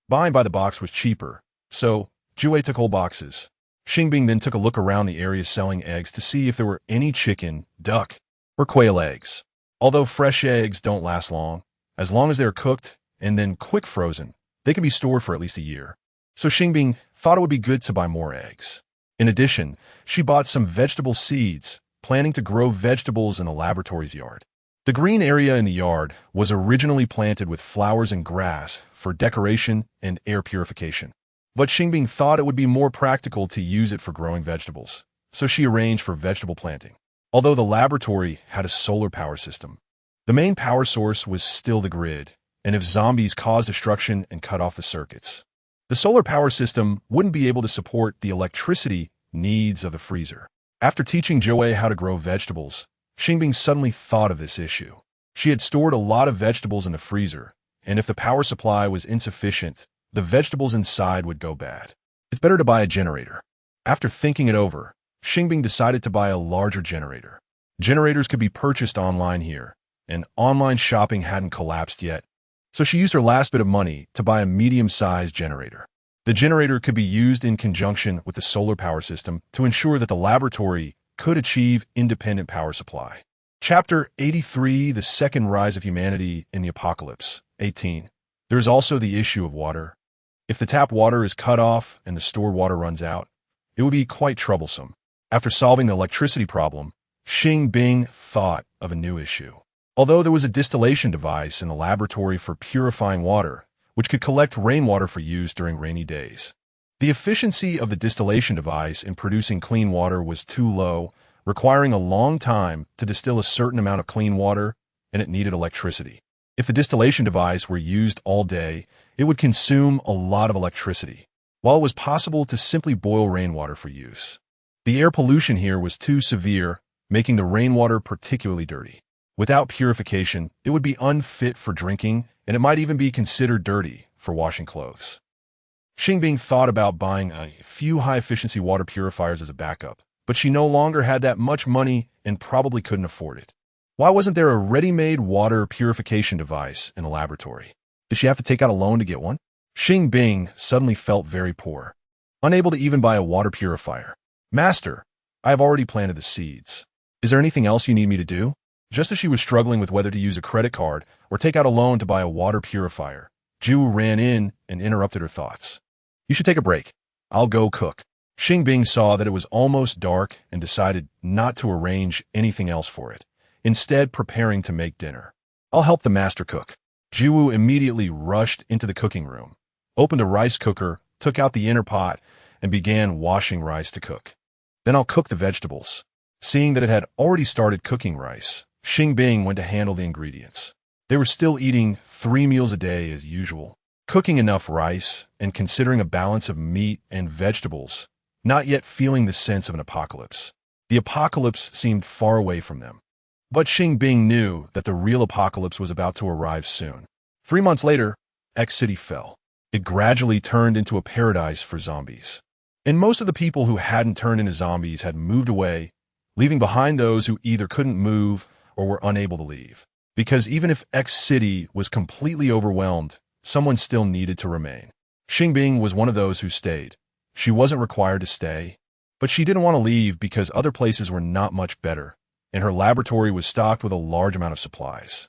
Buying by the box was cheaper, so Jiwei took whole boxes. Xing Bing then took a look around the area selling eggs to see if there were any chicken, duck, or quail eggs. Although fresh eggs don't last long, as long as they are cooked and then quick frozen, they can be stored for at least a year. So Xing Bing thought it would be good to buy more eggs. In addition, she bought some vegetable seeds, planning to grow vegetables in the laboratory's yard. The green area in the yard was originally planted with flowers and grass for decoration and air purification. But Xing Bing thought it would be more practical to use it for growing vegetables, so she arranged for vegetable planting. Although the laboratory had a solar power system, the main power source was still the grid, and if zombies caused destruction and cut off the circuits, the solar power system wouldn't be able to support the electricity needs of the freezer. After teaching Jiwei how to grow vegetables, Xing Bing suddenly thought of this issue. She had stored a lot of vegetables in the freezer, and if the power supply was insufficient, the vegetables inside would go bad. It's better to buy a generator. After thinking it over, Xing Bing decided to buy a larger generator. Generators could be purchased online here, and online shopping hadn't collapsed yet, so she used her last bit of money to buy a medium-sized generator. The generator could be used in conjunction with the solar power system to ensure that the laboratory could achieve independent power supply. Chapter 83, The Second Rise of Humanity in the Apocalypse, 18. There is also the issue of water. If the tap water is cut off and the stored water runs out, it would be quite troublesome. After solving the electricity problem, Xing Bing thought of a new issue. Although there was a distillation device in the laboratory for purifying water, which could collect rainwater for use during rainy days, the efficiency of the distillation device in producing clean water was too low, requiring a long time to distill a certain amount of clean water, and it needed electricity. If the distillation device were used all day, it would consume a lot of electricity, while it was possible to simply boil rainwater for use. The air pollution here was too severe, making the rainwater particularly dirty. Without purification, it would be unfit for drinking, and it might even be considered dirty for washing clothes. Xing Bing thought about buying a few high-efficiency water purifiers as a backup, but she no longer had that much money and probably couldn't afford it. Why wasn't there a ready-made water purification device in the laboratory? Did she have to take out a loan to get one? Xing Bing suddenly felt very poor, unable to even buy a water purifier. Master, I have already planted the seeds. Is there anything else you need me to do? Just as she was struggling with whether to use a credit card or take out a loan to buy a water purifier, Jiwu ran in and interrupted her thoughts. You should take a break. I'll go cook. Xing Bing saw that it was almost dark and decided not to arrange anything else for it, instead preparing to make dinner. I'll help the master cook. Jiwu immediately rushed into the cooking room, opened a rice cooker, took out the inner pot, and began washing rice to cook. Then I'll cook the vegetables. Seeing that it had already started cooking rice, Xing Bing went to handle the ingredients. They were still eating 3 meals a day as usual, cooking enough rice and considering a balance of meat and vegetables, not yet feeling the sense of an apocalypse. The apocalypse seemed far away from them. But Xing Bing knew that the real apocalypse was about to arrive soon. 3 months later, X City fell. It gradually turned into a paradise for zombies. And most of the people who hadn't turned into zombies had moved away, leaving behind those who either couldn't move or were unable to leave. Because even if X City was completely overwhelmed, someone still needed to remain. Xing Bing was one of those who stayed. She wasn't required to stay, but she didn't want to leave because other places were not much better, and her laboratory was stocked with a large amount of supplies.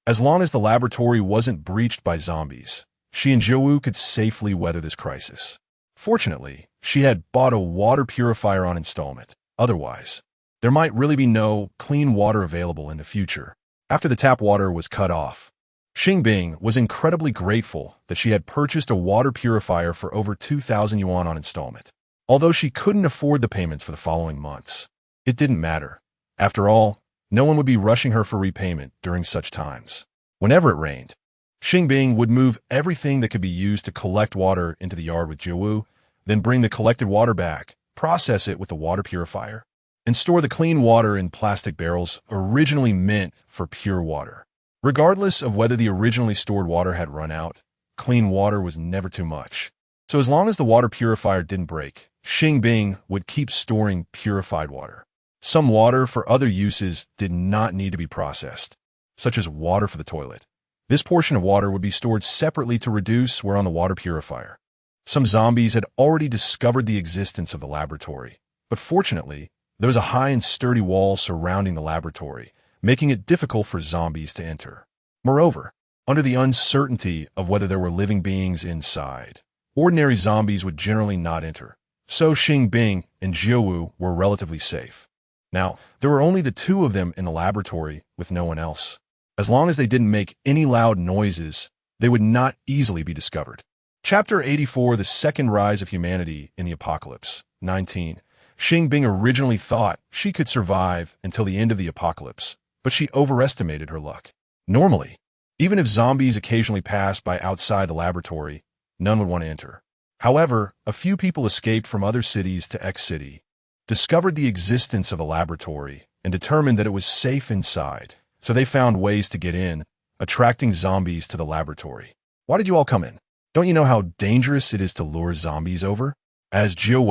As long as the laboratory wasn't breached by zombies, she and Jiwu could safely weather this crisis. Fortunately, she had bought a water purifier on installment. Otherwise, there might really be no clean water available in the future. After the tap water was cut off, Xing Bing was incredibly grateful that she had purchased a water purifier for over 2,000 yuan on installment. Although she couldn't afford the payments for the following months, it didn't matter. After all, no one would be rushing her for repayment during such times. Whenever it rained, Xing Bing would move everything that could be used to collect water into the yard with Jiwu, then bring the collected water back, process it with the water purifier, and store the clean water in plastic barrels originally meant for pure water. Regardless of whether the originally stored water had run out, clean water was never too much. So as long as the water purifier didn't break, Xing Bing would keep storing purified water. Some water for other uses did not need to be processed, such as water for the toilet. This portion of water would be stored separately to reduce wear on the water purifier. Some zombies had already discovered the existence of the laboratory, but fortunately, there was a high and sturdy wall surrounding the laboratory, making it difficult for zombies to enter. Moreover, under the uncertainty of whether there were living beings inside, ordinary zombies would generally not enter, so Xing Bing and Jiwu were relatively safe. Now, there were only the two of them in the laboratory with no one else. As long as they didn't make any loud noises, they would not easily be discovered. Chapter 84, The Second Rise of Humanity in the Apocalypse. 19. Xing Bing originally thought she could survive until the end of the apocalypse, but she overestimated her luck. Normally, even if zombies occasionally passed by outside the laboratory, none would want to enter. However, a few people escaped from other cities to X City, discovered the existence of the laboratory, and determined that it was safe inside, so they found ways to get in, attracting zombies to the laboratory. Why did you all come in? Don't you know how dangerous it is to lure zombies over? As Jiu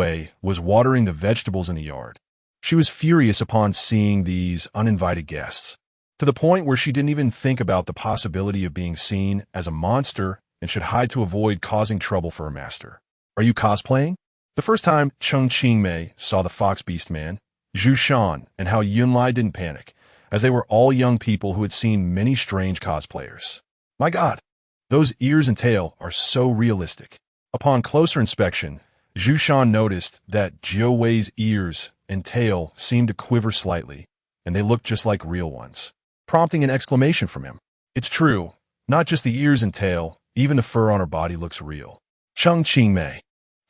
was watering the vegetables in the yard, she was furious upon seeing these uninvited guests, to the point where she didn't even think about the possibility of being seen as a monster and should hide to avoid causing trouble for her master. Are you cosplaying? The first time Cheng Qingmei saw the Fox Beast Man, Zhu Shan, and how Yunlai didn't panic, as they were all young people who had seen many strange cosplayers. My God, those ears and tail are so realistic. Upon closer inspection, Zhu Shan noticed that Jiu Wei's ears and tail seemed to quiver slightly, and they looked just like real ones, prompting an exclamation from him. It's true, not just the ears and tail, even the fur on her body looks real. Qingmei,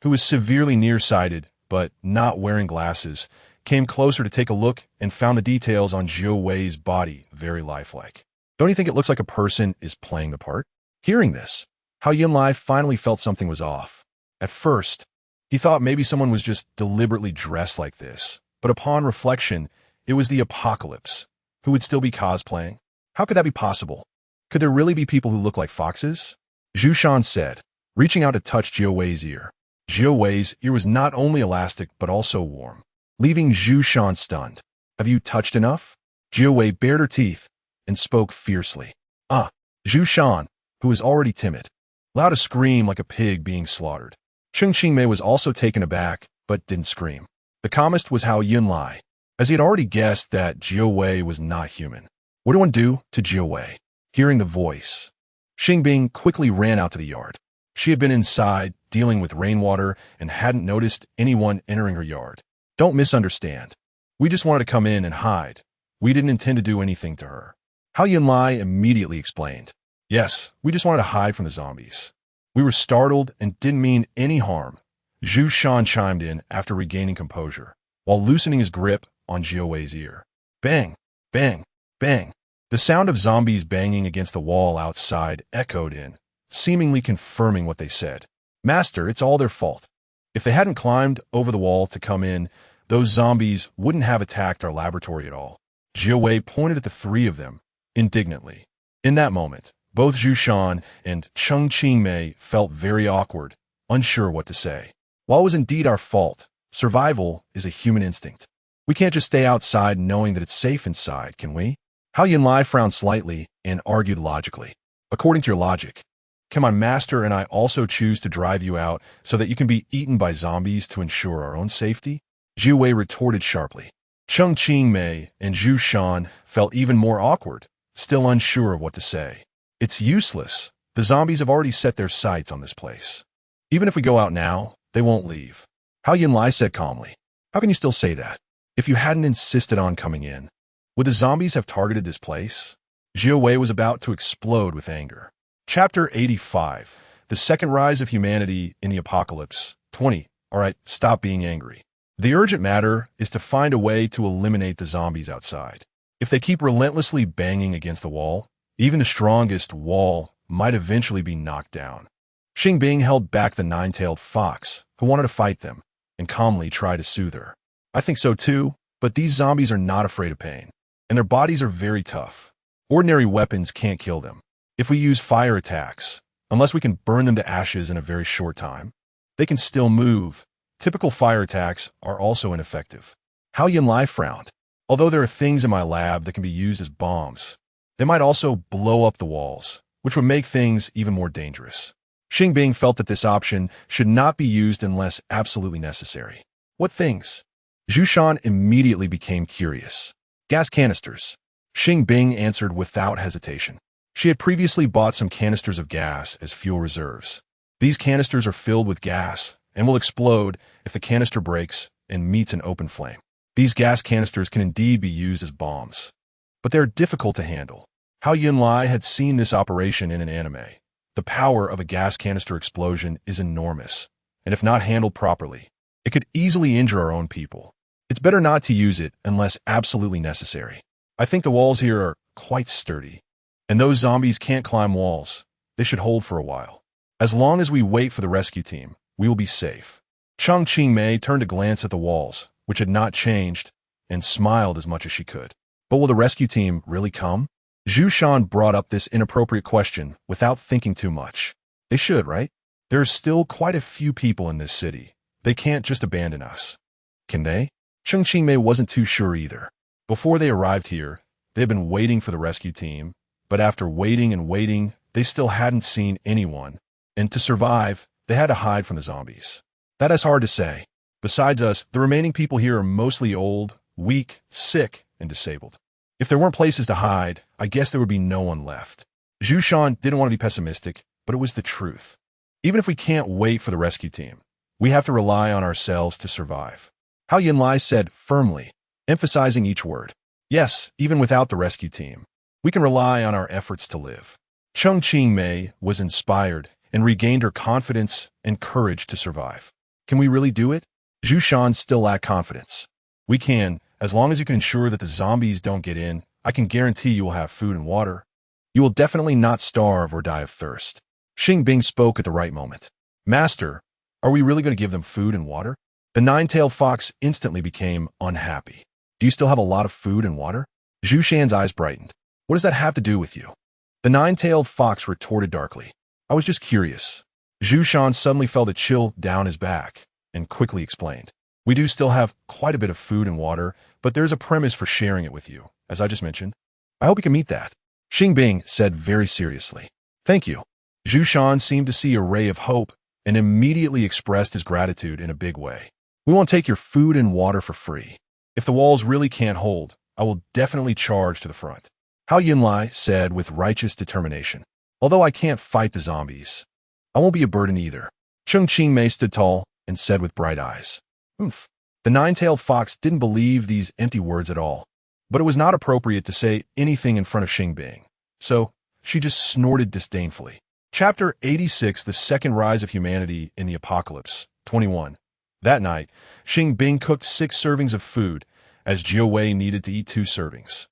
who was severely nearsighted but not wearing glasses, came closer to take a look and found the details on Jiu Wei's body very lifelike. Don't you think it looks like a person is playing the part? Hearing this, Hao Yunlai finally felt something was off. At first, he thought maybe someone was just deliberately dressed like this, but upon reflection, it was the apocalypse. Who would still be cosplaying? How could that be possible? Could there really be people who look like foxes? Zhu Shan said, reaching out to touch Jiu Wei's ear. Jiu Wei's ear was not only elastic but also warm, leaving Zhu Shan stunned. Have you touched enough? Jiu Wei bared her teeth and spoke fiercely. Zhu Shan, who was already timid, allowed a scream like a pig being slaughtered. Qingmei was also taken aback, but didn't scream. The calmest was Hao Yunlai, as he had already guessed that Jiu Wei was not human. What do one do to Jiu Wei? Hearing the voice, Xing Bing quickly ran out to the yard. She had been inside, dealing with rainwater, and hadn't noticed anyone entering her yard. Don't misunderstand. We just wanted to come in and hide. We didn't intend to do anything to her. Hao Yunlai immediately explained. Yes, we just wanted to hide from the zombies. We were startled and didn't mean any harm. Zhu Shan chimed in after regaining composure, while loosening his grip on Jiu Wei's ear. Bang, bang, bang. The sound of zombies banging against the wall outside echoed in, seemingly confirming what they said. Master, it's all their fault. If they hadn't climbed over the wall to come in, those zombies wouldn't have attacked our laboratory at all. Jiu Wei pointed at the three of them, indignantly. In that moment, both Zhu Shan and Qingmei felt very awkward, unsure what to say. While it was indeed our fault, survival is a human instinct. We can't just stay outside knowing that it's safe inside, can we? Hao Yunlai frowned slightly and argued logically. According to your logic, can my master and I also choose to drive you out so that you can be eaten by zombies to ensure our own safety? Jiu Wei retorted sharply. Qingmei and Zhu Shan felt even more awkward, still unsure of what to say. It's useless. The zombies have already set their sights on this place. Even if we go out now, they won't leave. Hao Yunlai said calmly. How can you still say that? If you hadn't insisted on coming in, would the zombies have targeted this place? Jiu Wei was about to explode with anger. Chapter 85. The Second Rise of Humanity in the Apocalypse. 20. Alright, stop being angry. The urgent matter is to find a way to eliminate the zombies outside. If they keep relentlessly banging against the wall, even the strongest wall might eventually be knocked down. Xing Bing held back the nine-tailed fox, who wanted to fight them, and calmly tried to soothe her. I think so too, but these zombies are not afraid of pain, and their bodies are very tough. Ordinary weapons can't kill them. If we use fire attacks, unless we can burn them to ashes in a very short time, they can still move. Typical fire attacks are also ineffective. Hao Yunlai frowned. Although there are things in my lab that can be used as bombs, they might also blow up the walls, which would make things even more dangerous. Xing Bing felt that this option should not be used unless absolutely necessary. What things? Zhu Shan immediately became curious. Gas canisters. Xing Bing answered without hesitation. She had previously bought some canisters of gas as fuel reserves. These canisters are filled with gas and will explode if the canister breaks and meets an open flame. These gas canisters can indeed be used as bombs, but they are difficult to handle. Hao Yunlai had seen this operation in an anime. The power of a gas canister explosion is enormous, and if not handled properly, it could easily injure our own people. It's better not to use it unless absolutely necessary. I think the walls here are quite sturdy, and those zombies can't climb walls. They should hold for a while. As long as we wait for the rescue team, we will be safe. Qingmei turned to glance at the walls, which had not changed, and smiled as much as she could. But will the rescue team really come? Zhu Shan brought up this inappropriate question without thinking too much. They should, right? There are still quite a few people in this city. They can't just abandon us. Can they? Qingmei wasn't too sure either. Before they arrived here, they had been waiting for the rescue team, but after waiting and waiting, they still hadn't seen anyone, and to survive, they had to hide from the zombies. That is hard to say. Besides us, the remaining people here are mostly old, weak, sick, and disabled. If there weren't places to hide, I guess there would be no one left. Zhu Shan didn't want to be pessimistic, but it was the truth. Even if we can't wait for the rescue team, We have to rely on ourselves to survive. Hao Yunlai said firmly, emphasizing each word. Yes, even without the rescue team, we can rely on our efforts to live. Qing Mei was inspired and regained her confidence and courage to survive. Can we really do it? Zhu Shan still lacked confidence. We can, as long as you can ensure that the zombies don't get in. I can guarantee you will have food and water. You will definitely not starve or die of thirst. Xing Bing spoke at the right moment. Master, are we really going to give them food and water? The nine-tailed fox instantly became unhappy. Do you still have a lot of food and water? Zhu Shan's eyes brightened. What does that have to do with you? The nine-tailed fox retorted darkly. I was just curious. Zhu Shan suddenly felt a chill down his back and quickly explained. We do still have quite a bit of food and water, but there's a premise for sharing it with you, as I just mentioned. I hope you can meet that. Xing Bing said very seriously. Thank you. Zhu Shan seemed to see a ray of hope and immediately expressed his gratitude in a big way. We won't take your food and water for free. If the walls really can't hold, I will definitely charge to the front. Hao Yunlai said with righteous determination. Although I can't fight the zombies, I won't be a burden either. Qing Mei stood tall and said with bright eyes. Oomph. The nine-tailed fox didn't believe these empty words at all, but it was not appropriate to say anything in front of Xing Bing, so she just snorted disdainfully. Chapter 86, The Second Rise of Humanity in the Apocalypse, 21. That night, Xing Bing cooked 6 servings of food, as Jiao Wei needed to eat 2 servings.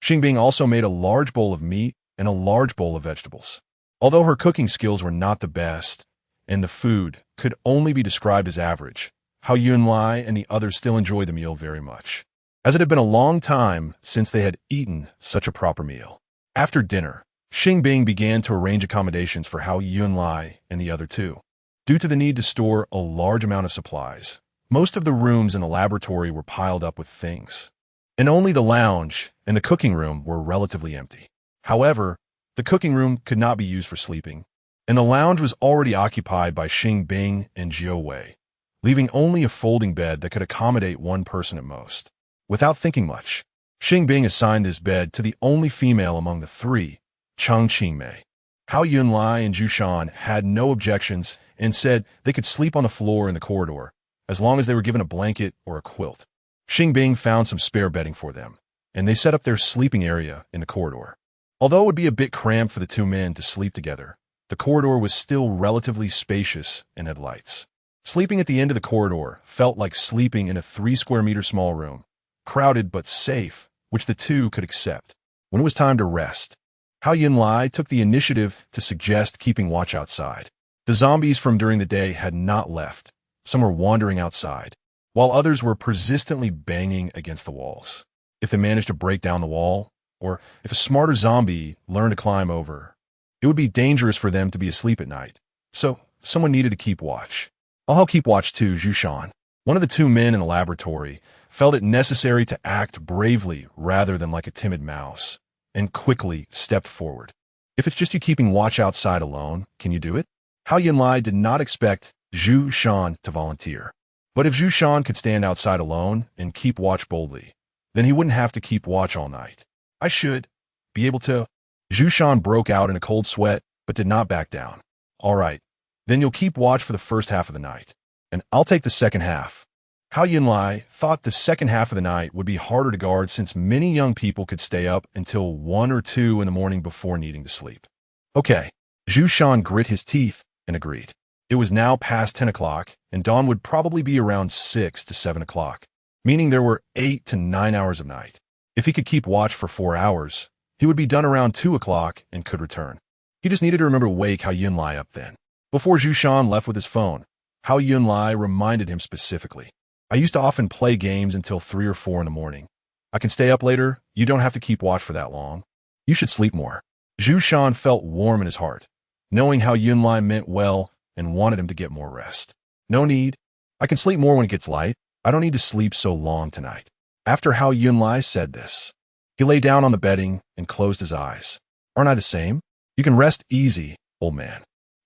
Xing Bing also made a large bowl of meat and a large bowl of vegetables. Although her cooking skills were not the best, and the food could only be described as average, Hao Yunlai and the others still enjoyed the meal very much, as it had been a long time since they had eaten such a proper meal. After dinner, Xing Bing began to arrange accommodations for Hao Yunlai and the other 2. Due to the need to store a large amount of supplies, most of the rooms in the laboratory were piled up with things, and only the lounge and the cooking room were relatively empty. However, the cooking room could not be used for sleeping, and the lounge was already occupied by Xing Bing and Jiao Wei, leaving only a folding bed that could accommodate 1 person at most. Without thinking much, Xing Bing assigned this bed to the only female among the 3, Qing Mei. Hao Yunlai and Zhu Shan had no objections and said they could sleep on the floor in the corridor, as long as they were given a blanket or a quilt. Xing Bing found some spare bedding for them, and they set up their sleeping area in the corridor. Although it would be a bit cramped for the 2 men to sleep together, the corridor was still relatively spacious and had lights. Sleeping at the end of the corridor felt like sleeping in a 3-square-meter small room, crowded but safe, which the 2 could accept. When it was time to rest, Hao Yunlai took the initiative to suggest keeping watch outside. The zombies from during the day had not left. Some were wandering outside, while others were persistently banging against the walls. If they managed to break down the wall, or if a smarter zombie learned to climb over, it would be dangerous for them to be asleep at night. So, someone needed to keep watch. I'll help keep watch too, Zhu Shan. One of the 2 men in the laboratory felt it necessary to act bravely rather than like a timid mouse, and quickly stepped forward. If it's just you keeping watch outside alone, can you do it? Hao Yunlai did not expect Zhu Shan to volunteer. But if Zhu Shan could stand outside alone and keep watch boldly, then he wouldn't have to keep watch all night. I should be able to. Zhu Shan broke out in a cold sweat, but did not back down. All right, then you'll keep watch for the first half of the night, and I'll take the second half. Hao Yunlai thought the second half of the night would be harder to guard since many young people could stay up until 1 or 2 in the morning before needing to sleep. Okay, Zhu Shan grit his teeth and agreed. It was now past 10 o'clock, and dawn would probably be around 6 to 7 o'clock, meaning there were 8 to 9 hours of night. If he could keep watch for 4 hours, he would be done around 2 o'clock and could return. He just needed to remember to wake Hao Yunlai up then. Before Zhu Shan left with his phone, Hao Yunlai reminded him specifically. I used to often play games until 3 or 4 in the morning. I can stay up later. You don't have to keep watch for that long. You should sleep more. Zhu Shan felt warm in his heart, knowing Hao Yunlai meant well and wanted him to get more rest. No need. I can sleep more when it gets light. I don't need to sleep so long tonight. After Hao Yunlai said this, he lay down on the bedding and closed his eyes. Aren't I the same? You can rest easy, old man.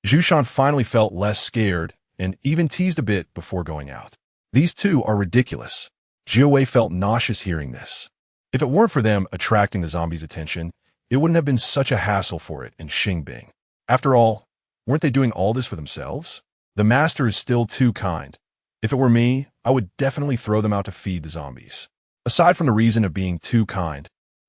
Zhu Shan finally felt less scared and even teased a bit before going out. These 2 are ridiculous. Jiao Wei felt nauseous hearing this. If it weren't for them attracting the zombies' attention, it wouldn't have been such a hassle for it and Xing Bing. After all, weren't they doing all this for themselves? The master is still too kind. If it were me, I would definitely throw them out to feed the zombies. Aside from the reason of being too kind,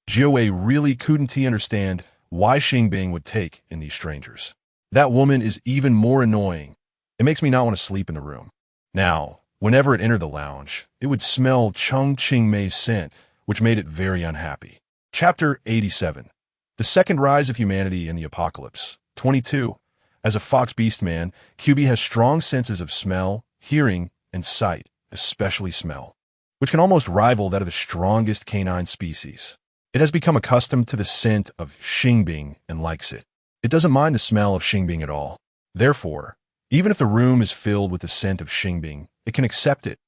Jiawei really couldn't understand why Xing Bing would take in these strangers. That woman is even more annoying. It makes me not want to sleep in the room. Now, whenever it entered the lounge, it would smell Chung Ching Mei's scent, which made it very unhappy. Chapter 87. The Second Rise of Humanity in the Apocalypse. 22. As a fox beast man, QB has strong senses of smell, hearing, and sight, especially smell, which can almost rival that of the strongest canine species. It has become accustomed to the scent of Xing Bing and likes it. It doesn't mind the smell of Xing Bing at all. Therefore, even if the room is filled with the scent of Xing Bing, it can accept it.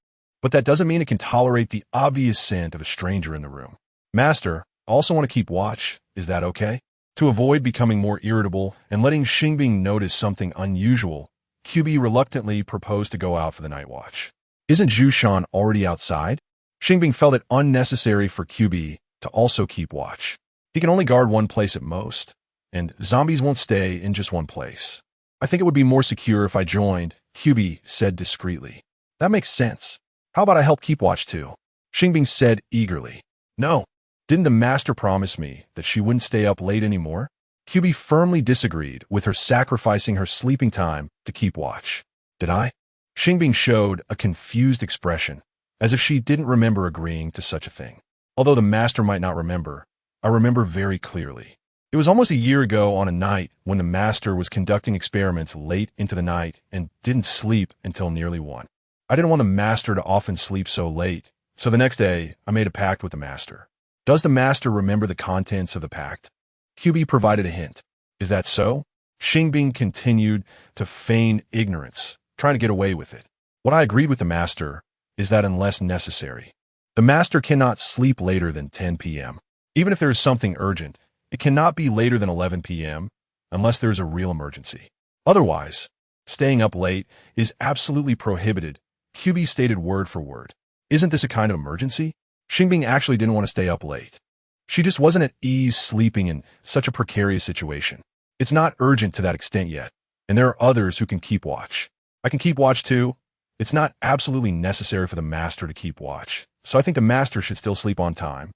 But that doesn't mean it can tolerate the obvious scent of a stranger in the room. Master, I also want to keep watch. Is that okay? To avoid becoming more irritable and letting Xing Bing notice something unusual, QB reluctantly proposed to go out for the night watch. Isn't Zhu Shan already outside? Xing Bing felt it unnecessary for QB to also keep watch. He can only guard one place at most, and zombies won't stay in just one place. I think it would be more secure if I joined, QB said discreetly. That makes sense. How about I help keep watch too? Xing Bing said eagerly. No. Didn't the master promise me that she wouldn't stay up late anymore? QB firmly disagreed with her sacrificing her sleeping time to keep watch. Did I? Xing Bing showed a confused expression, as if she didn't remember agreeing to such a thing. Although the master might not remember, I remember very clearly. It was almost a year ago on a night when the master was conducting experiments late into the night and didn't sleep until nearly 1. I didn't want the master to often sleep so late, so the next day I made a pact with the master. Does the master remember the contents of the pact? QB provided a hint. Is that so? Xing Bing continued to feign ignorance, trying to get away with it. What I agreed with the master is that unless necessary, the master cannot sleep later than 10 p.m. Even if there is something urgent, it cannot be later than 11 p.m. unless there is a real emergency. Otherwise, staying up late is absolutely prohibited, QB stated word for word. Isn't this a kind of emergency? Xing Bing actually didn't want to stay up late. She just wasn't at ease sleeping in such a precarious situation. It's not urgent to that extent yet, and there are others who can keep watch. I can keep watch too. It's not absolutely necessary for the master to keep watch, so I think the master should still sleep on time.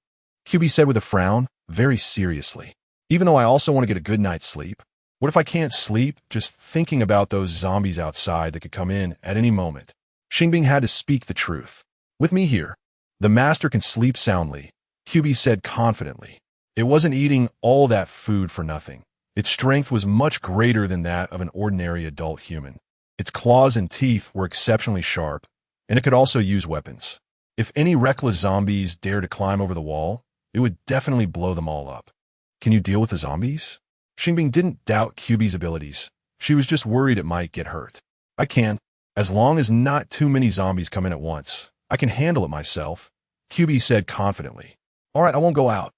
QB said with a frown, very seriously. Even though I also want to get a good night's sleep, what if I can't sleep just thinking about those zombies outside that could come in at any moment? Xing Bing had to speak the truth. With me here, the master can sleep soundly, QB said confidently. It wasn't eating all that food for nothing. Its strength was much greater than that of an ordinary adult human. Its claws and teeth were exceptionally sharp, and it could also use weapons. If any reckless zombies dared to climb over the wall, it would definitely blow them all up. Can you deal with the zombies? Xing Bing didn't doubt QB's abilities. She was just worried it might get hurt. I can, as long as not too many zombies come in at once. I can handle it myself, QB said confidently. All right, I won't go out.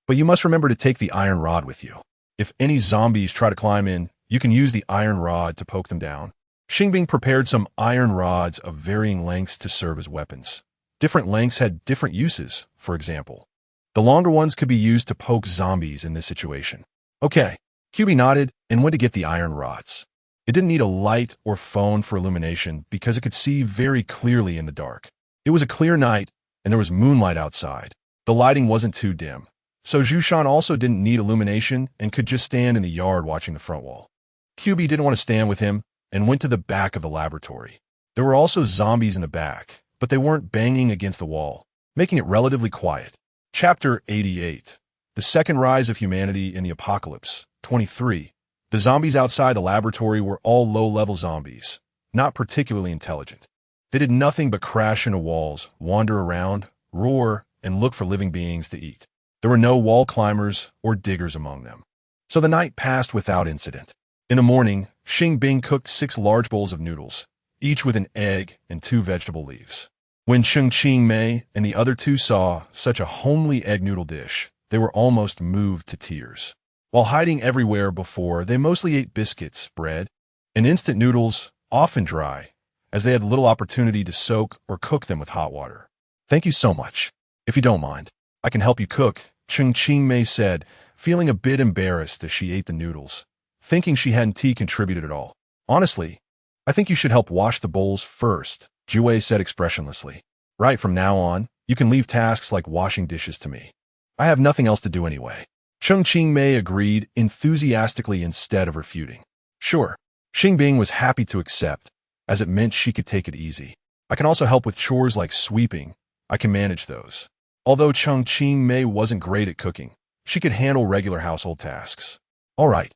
But you must remember to take the iron rod with you. If any zombies try to climb in, you can use the iron rod to poke them down. Xing Bing prepared some iron rods of varying lengths to serve as weapons. Different lengths had different uses, for example. The longer ones could be used to poke zombies in this situation. Okay, QB nodded and went to get the iron rods. It didn't need a light or phone for illumination because it could see very clearly in the dark. It was a clear night, and there was moonlight outside. The lighting wasn't too dim, so Zhu Shan also didn't need illumination and could just stand in the yard watching the front wall. QB didn't want to stand with him and went to the back of the laboratory. There were also zombies in the back, but they weren't banging against the wall, making it relatively quiet. Chapter 88. The Second Rise of Humanity in the Apocalypse. 23. The zombies outside the laboratory were all low-level zombies, not particularly intelligent. They did nothing but crash into walls, wander around, roar, and look for living beings to eat. There were no wall climbers or diggers among them. So the night passed without incident. In the morning, Xing Bing cooked 6 large bowls of noodles, each with an egg and 2 vegetable leaves. When Chung Ching Mei and the other 2 saw such a homely egg noodle dish, they were almost moved to tears. While hiding everywhere before, they mostly ate biscuits, bread, and instant noodles, often dry, as they had little opportunity to soak or cook them with hot water. Thank you so much. If you don't mind, I can help you cook, Chung Ching Mei said, feeling a bit embarrassed as she ate the noodles, thinking she hadn't contributed at all. Honestly, I think you should help wash the bowls first, Jiwei said expressionlessly. Right, from now on, you can leave tasks like washing dishes to me. I have nothing else to do anyway. Xing Mei agreed enthusiastically instead of refuting. Sure. Xing Bing was happy to accept, as it meant she could take it easy. I can also help with chores like sweeping. I can manage those. Although Xing Mei wasn't great at cooking, she could handle regular household tasks. All right.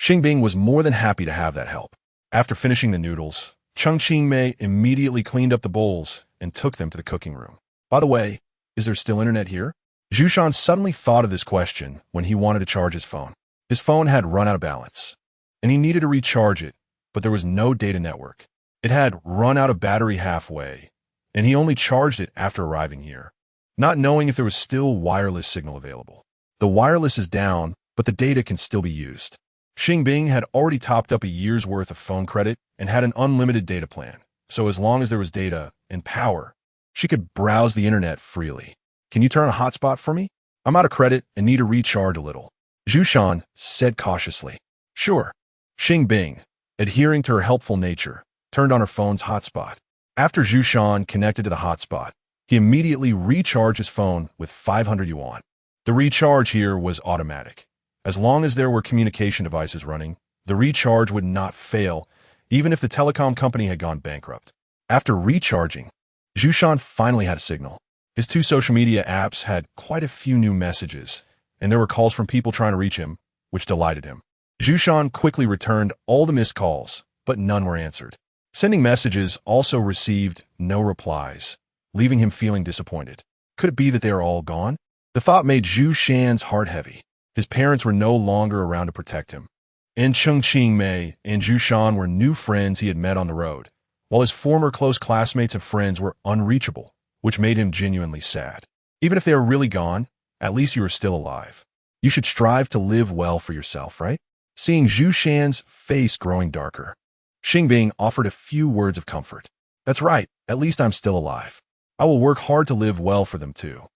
Xing Bing was more than happy to have that help. After finishing the noodles, Xing Mei immediately cleaned up the bowls and took them to the cooking room. By the way, is there still internet here? Zhu Shan suddenly thought of this question when he wanted to charge his phone. His phone had run out of balance, and he needed to recharge it, but there was no data network. It had run out of battery halfway, and he only charged it after arriving here, not knowing if there was still wireless signal available. The wireless is down, but the data can still be used. Xing Bing had already topped up a year's worth of phone credit and had an unlimited data plan, so as long as there was data and power, she could browse the internet freely. Can you turn a hotspot for me? I'm out of credit and need to recharge a little. Zhu Shan said cautiously. Sure. Xing Bing, adhering to her helpful nature, turned on her phone's hotspot. After Zhu Shan connected to the hotspot, he immediately recharged his phone with 500 yuan. The recharge here was automatic. As long as there were communication devices running, the recharge would not fail, even if the telecom company had gone bankrupt. After recharging, Zhu Shan finally had a signal. His 2 social media apps had quite a few new messages, and there were calls from people trying to reach him, which delighted him. Zhu Shan quickly returned all the missed calls, but none were answered. Sending messages also received no replies, leaving him feeling disappointed. Could it be that they are all gone? The thought made Zhu Shan's heart heavy. His parents were no longer around to protect him. And Xing Mei and Zhu Shan were new friends he had met on the road, while his former close classmates and friends were unreachable, which made him genuinely sad. Even if they are really gone, at least you are still alive. You should strive to live well for yourself, right? Seeing Zhu Shan's face growing darker, Xing Bing offered a few words of comfort. That's right, at least I'm still alive. I will work hard to live well for them too.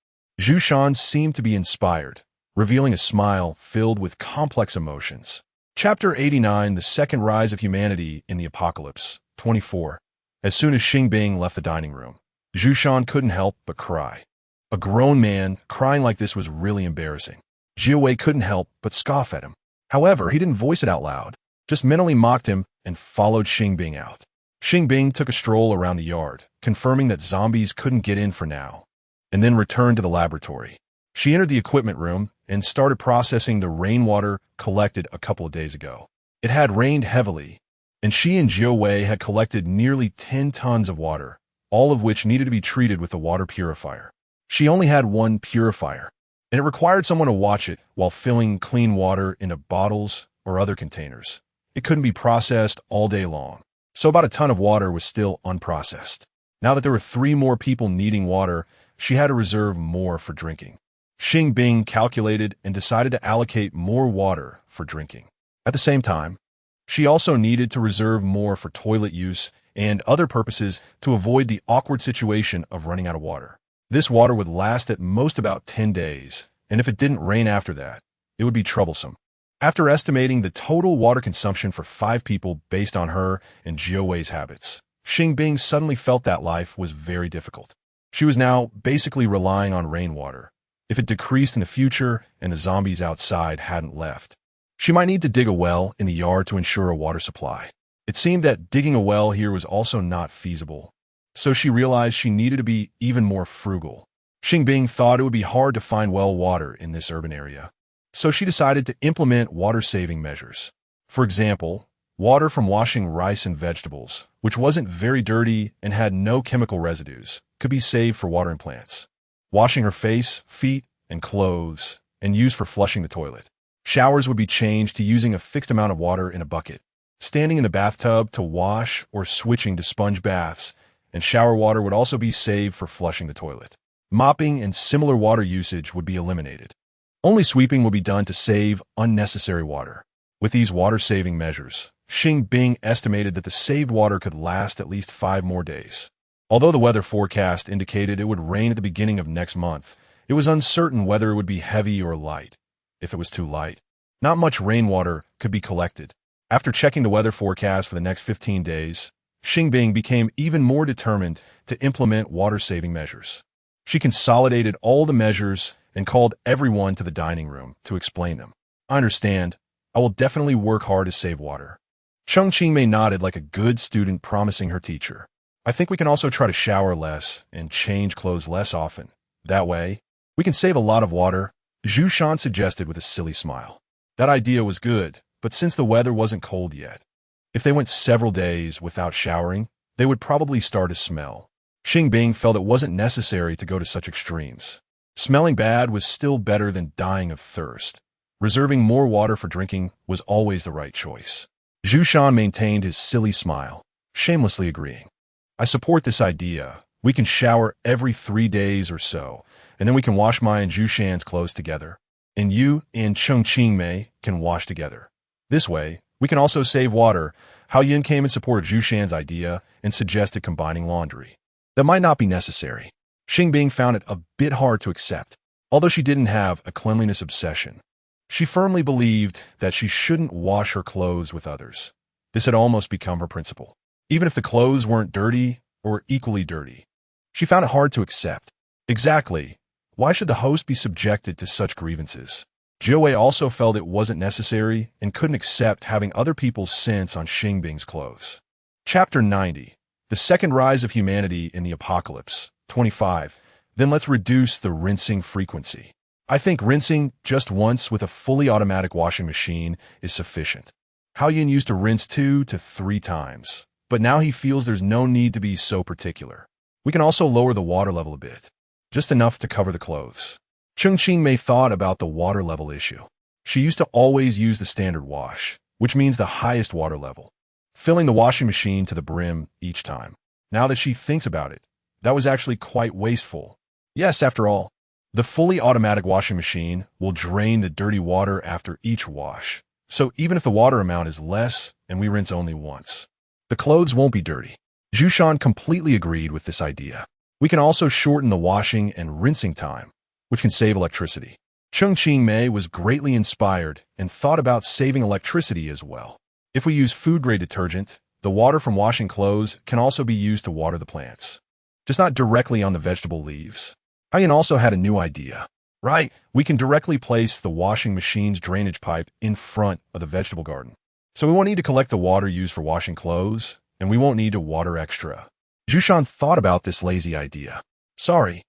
Zhu Shan seemed to be inspired, revealing a smile filled with complex emotions. Chapter 89, The Second Rise of Humanity in the Apocalypse, 24. As soon as Xing Bing left the dining room, Zhu Shan couldn't help but cry. A grown man crying like this was really embarrassing. Jiwei couldn't help but scoff at him. However, he didn't voice it out loud, just mentally mocked him and followed Xing Bing out. Xing Bing took a stroll around the yard, confirming that zombies couldn't get in for now, and then returned to the laboratory. She entered the equipment room and started processing the rainwater collected a couple of days ago. It had rained heavily, and she and Jiwei had collected nearly 10 tons of water, all of which needed to be treated with a water purifier. She only had one purifier, and it required someone to watch it while filling clean water into bottles or other containers. It couldn't be processed all day long, so about a ton of water was still unprocessed. Now that there were 3 more people needing water, she had to reserve more for drinking. Xing Bing calculated and decided to allocate more water for drinking. At the same time, she also needed to reserve more for toilet use and other purposes to avoid the awkward situation of running out of water. This water would last at most about 10 days, and if it didn't rain after that, it would be troublesome. After estimating the total water consumption for 5 people based on her and Jiowei's habits, Xing Bing suddenly felt that life was very difficult. She was now basically relying on rainwater. If it decreased in the future and the zombies outside hadn't left, she might need to dig a well in the yard to ensure a water supply. It seemed that digging a well here was also not feasible, so she realized she needed to be even more frugal. Xing Bing thought it would be hard to find well water in this urban area, so she decided to implement water-saving measures. For example, water from washing rice and vegetables, which wasn't very dirty and had no chemical residues, could be saved for watering plants. Washing her face, feet, and clothes, and used for flushing the toilet. Showers would be changed to using a fixed amount of water in a bucket. Standing in the bathtub to wash or switching to sponge baths, and shower water would also be saved for flushing the toilet. Mopping and similar water usage would be eliminated. Only sweeping would be done to save unnecessary water. With these water-saving measures, Xing Bing estimated that the saved water could last at least 5 more days. Although the weather forecast indicated it would rain at the beginning of next month, it was uncertain whether it would be heavy or light. If it was too light, not much rainwater could be collected. After checking the weather forecast for the next 15 days, Xing Bing became even more determined to implement water-saving measures. She consolidated all the measures and called everyone to the dining room to explain them. I understand. I will definitely work hard to save water. Cheng Qingmei nodded like a good student promising her teacher. I think we can also try to shower less and change clothes less often. That way, we can save a lot of water, Zhu Shan suggested with a silly smile. That idea was good, but since the weather wasn't cold yet, if they went several days without showering, they would probably start to smell. Xing Bing felt it wasn't necessary to go to such extremes. Smelling bad was still better than dying of thirst. Reserving more water for drinking was always the right choice. Zhu Shan maintained his silly smile, shamelessly agreeing. I support this idea. We can shower every 3 days or so, and then we can wash my and Zhu Shan's clothes together. And you and Cheng Qingmei can wash together. This way, we can also save water. Hao Yin came in support of Zhu Shan's idea and suggested combining laundry. That might not be necessary. Xing Bing found it a bit hard to accept, although she didn't have a cleanliness obsession. She firmly believed that she shouldn't wash her clothes with others. This had almost become her principle. Even if the clothes weren't dirty or equally dirty. She found it hard to accept. Exactly. Why should the host be subjected to such grievances? Jiawei also felt it wasn't necessary and couldn't accept having other people's scents on Xing Bing's clothes. Chapter 90. The Second Rise of Humanity in the Apocalypse. 25. Then let's reduce the rinsing frequency. I think rinsing just once with a fully automatic washing machine is sufficient. Hao Yin used to rinse 2 to 3 times, but now he feels there's no need to be so particular. We can also lower the water level a bit, just enough to cover the clothes. Cheng Qingmei thought about the water level issue. She used to always use the standard wash, which means the highest water level, filling the washing machine to the brim each time. Now that she thinks about it, that was actually quite wasteful. Yes, after all, the fully automatic washing machine will drain the dirty water after each wash. So even if the water amount is less and we rinse only once, the clothes won't be dirty. Zhu Shan completely agreed with this idea. We can also shorten the washing and rinsing time, which can save electricity. Cheng Qingmei was greatly inspired and thought about saving electricity as well. If we use food-grade detergent, the water from washing clothes can also be used to water the plants, just not directly on the vegetable leaves. Ian also had a new idea. Right, we can directly place the washing machine's drainage pipe in front of the vegetable garden. So we won't need to collect the water used for washing clothes, and we won't need to water extra. Zhu Shan thought about this lazy idea. Sorry,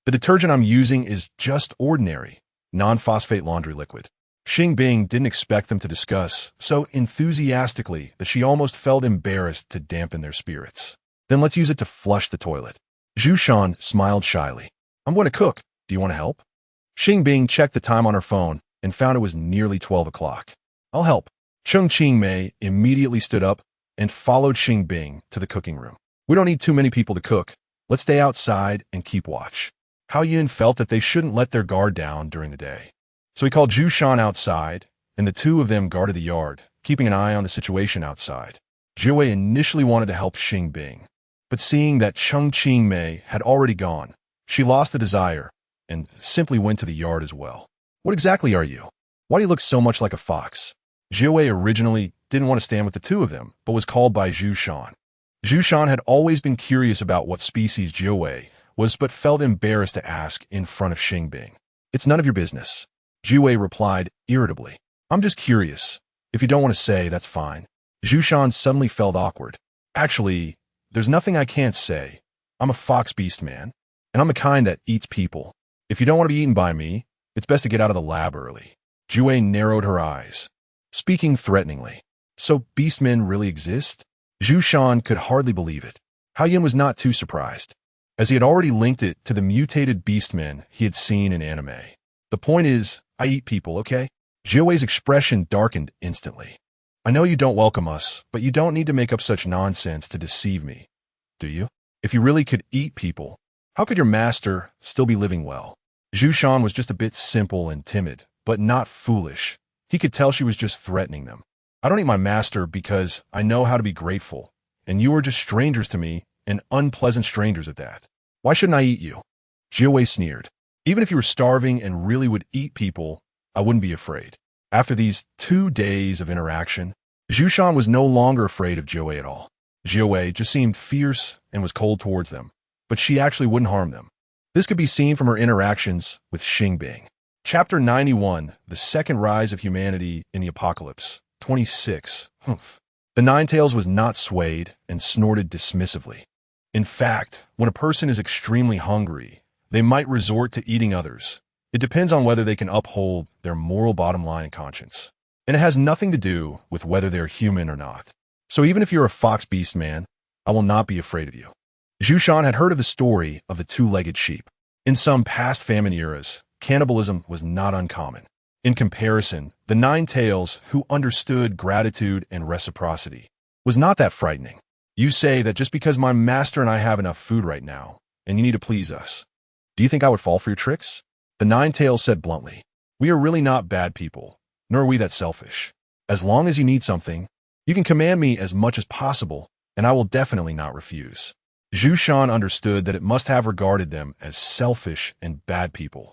the detergent I'm using is just ordinary, non-phosphate laundry liquid. Xing Bing didn't expect them to discuss so enthusiastically that she almost felt embarrassed to dampen their spirits. Then let's use it to flush the toilet. Zhu Shan smiled shyly. I'm going to cook. Do you want to help? Xing Bing checked the time on her phone and found it was nearly 12 o'clock. I'll help. Cheng Qingmei immediately stood up and followed Xing Bing to the cooking room. We don't need too many people to cook. Let's stay outside and keep watch. Hao Yin felt that they shouldn't let their guard down during the day. So he called Zhu Shan outside, and the two of them guarded the yard, keeping an eye on the situation outside. Jiawei initially wanted to help Xing Bing, but seeing that Cheng Qingmei had already gone, she lost the desire and simply went to the yard as well. What exactly are you? Why do you look so much like a fox? Jiawei originally didn't want to stand with the two of them, but was called by Zhu Shan. Zhu Shan had always been curious about what species Jiawei was, but felt embarrassed to ask in front of Xing Bing. It's none of your business. Jiawei replied irritably. I'm just curious. If you don't want to say, that's fine. Zhu Shan suddenly felt awkward. Actually, there's nothing I can't say. I'm a fox beast man, and I'm the kind that eats people. If you don't want to be eaten by me, it's best to get out of the lab early. Jiawei narrowed her eyes, speaking threateningly. So beastmen really exist? Zhu Shan could hardly believe it. Hao Yin was not too surprised, as he had already linked it to the mutated beastmen he had seen in anime. The point is, I eat people, okay? Jiawei's expression darkened instantly. I know you don't welcome us, but you don't need to make up such nonsense to deceive me, do you? If you really could eat people, how could your master still be living well? Zhu Shan was just a bit simple and timid, but not foolish. He could tell she was just threatening them. I don't eat my master because I know how to be grateful, and you are just strangers to me, and unpleasant strangers at that. Why shouldn't I eat you? Jiawei sneered. Even if you were starving and really would eat people, I wouldn't be afraid. After these 2 days of interaction, Zhu Shan was no longer afraid of Jiawei at all. Jiawei just seemed fierce and was cold towards them, but she actually wouldn't harm them. This could be seen from her interactions with Xing Bing. Chapter 91, The Second Rise of Humanity in the Apocalypse, 26. Humph. The Ninetales was not swayed and snorted dismissively. In fact, when a person is extremely hungry, they might resort to eating others. It depends on whether they can uphold their moral bottom line and conscience. And it has nothing to do with whether they're human or not. So even if you're a fox beast man, I will not be afraid of you. Zhu Shan had heard of the story of the two-legged sheep. In some past famine eras, cannibalism was not uncommon. In comparison, the Ninetales, who understood gratitude and reciprocity, was not that frightening. You say that just because my master and I have enough food right now, and you need to please us. Do you think I would fall for your tricks? The Ninetales said bluntly, we are really not bad people, nor are we that selfish. As long as you need something, you can command me as much as possible, and I will definitely not refuse. Zhu Shan understood that it must have regarded them as selfish and bad people,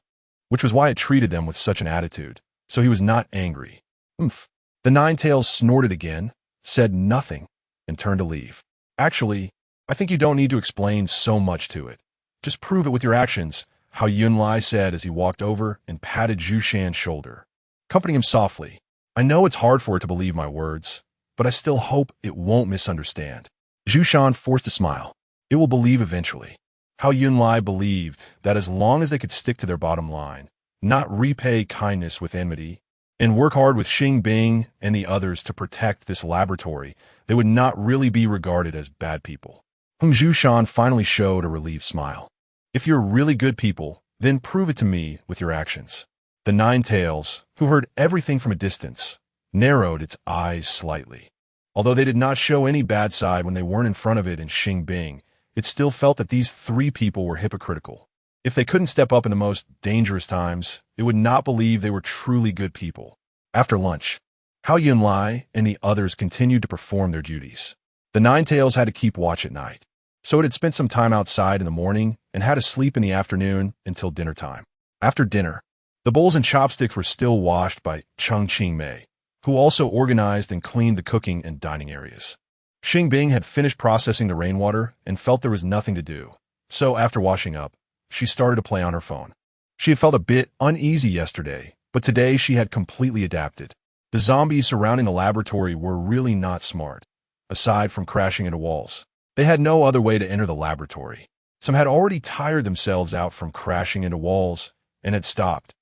which was why it treated them with such an attitude, so he was not angry. Oomph. The Ninetales snorted again, said nothing, and turned to leave. Actually, I think you don't need to explain so much to it. Just prove it with your actions, Hao Yunlai said as he walked over and patted Zhu Shan's shoulder, comforting him softly. I know it's hard for it to believe my words, but I still hope it won't misunderstand. Zhu Shan forced a smile. It will believe eventually. Hao Yunlai believed that as long as they could stick to their bottom line, not repay kindness with enmity, and work hard with Xing Bing and the others to protect this laboratory, they would not really be regarded as bad people. Zhu Shan finally showed a relieved smile. If you're really good people, then prove it to me with your actions. The Ninetales, who heard everything from a distance, narrowed its eyes slightly. Although they did not show any bad side when they weren't in front of it in Xing Bing, it still felt that these three people were hypocritical. If they couldn't step up in the most dangerous times, it would not believe they were truly good people. After lunch, Hao Yunlai and the others continued to perform their duties. The Ninetales had to keep watch at night, so it had spent some time outside in the morning and had to sleep in the afternoon until dinner time. After dinner, the bowls and chopsticks were still washed by Cheng Mei, who also organized and cleaned the cooking and dining areas. Xing Bing had finished processing the rainwater and felt there was nothing to do, so after washing up, she started to play on her phone. She had felt a bit uneasy yesterday, but today she had completely adapted. The zombies surrounding the laboratory were really not smart. Aside from crashing into walls, they had no other way to enter the laboratory. Some had already tired themselves out from crashing into walls and had stopped.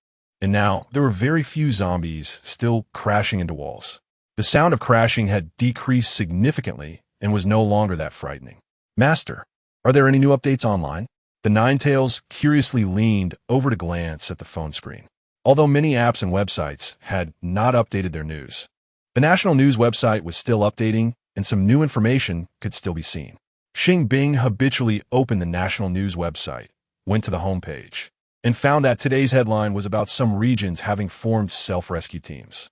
And now there were very few zombies still crashing into walls. The sound of crashing had decreased significantly and was no longer that frightening. Master, are there any new updates online? The Ninetales curiously leaned over to glance at the phone screen. Although many apps and websites had not updated their news, the national news website was still updating and some new information could still be seen. Xing Bing habitually opened the national news website, went to the homepage, and found that today's headline was about some regions having formed self-rescue teams.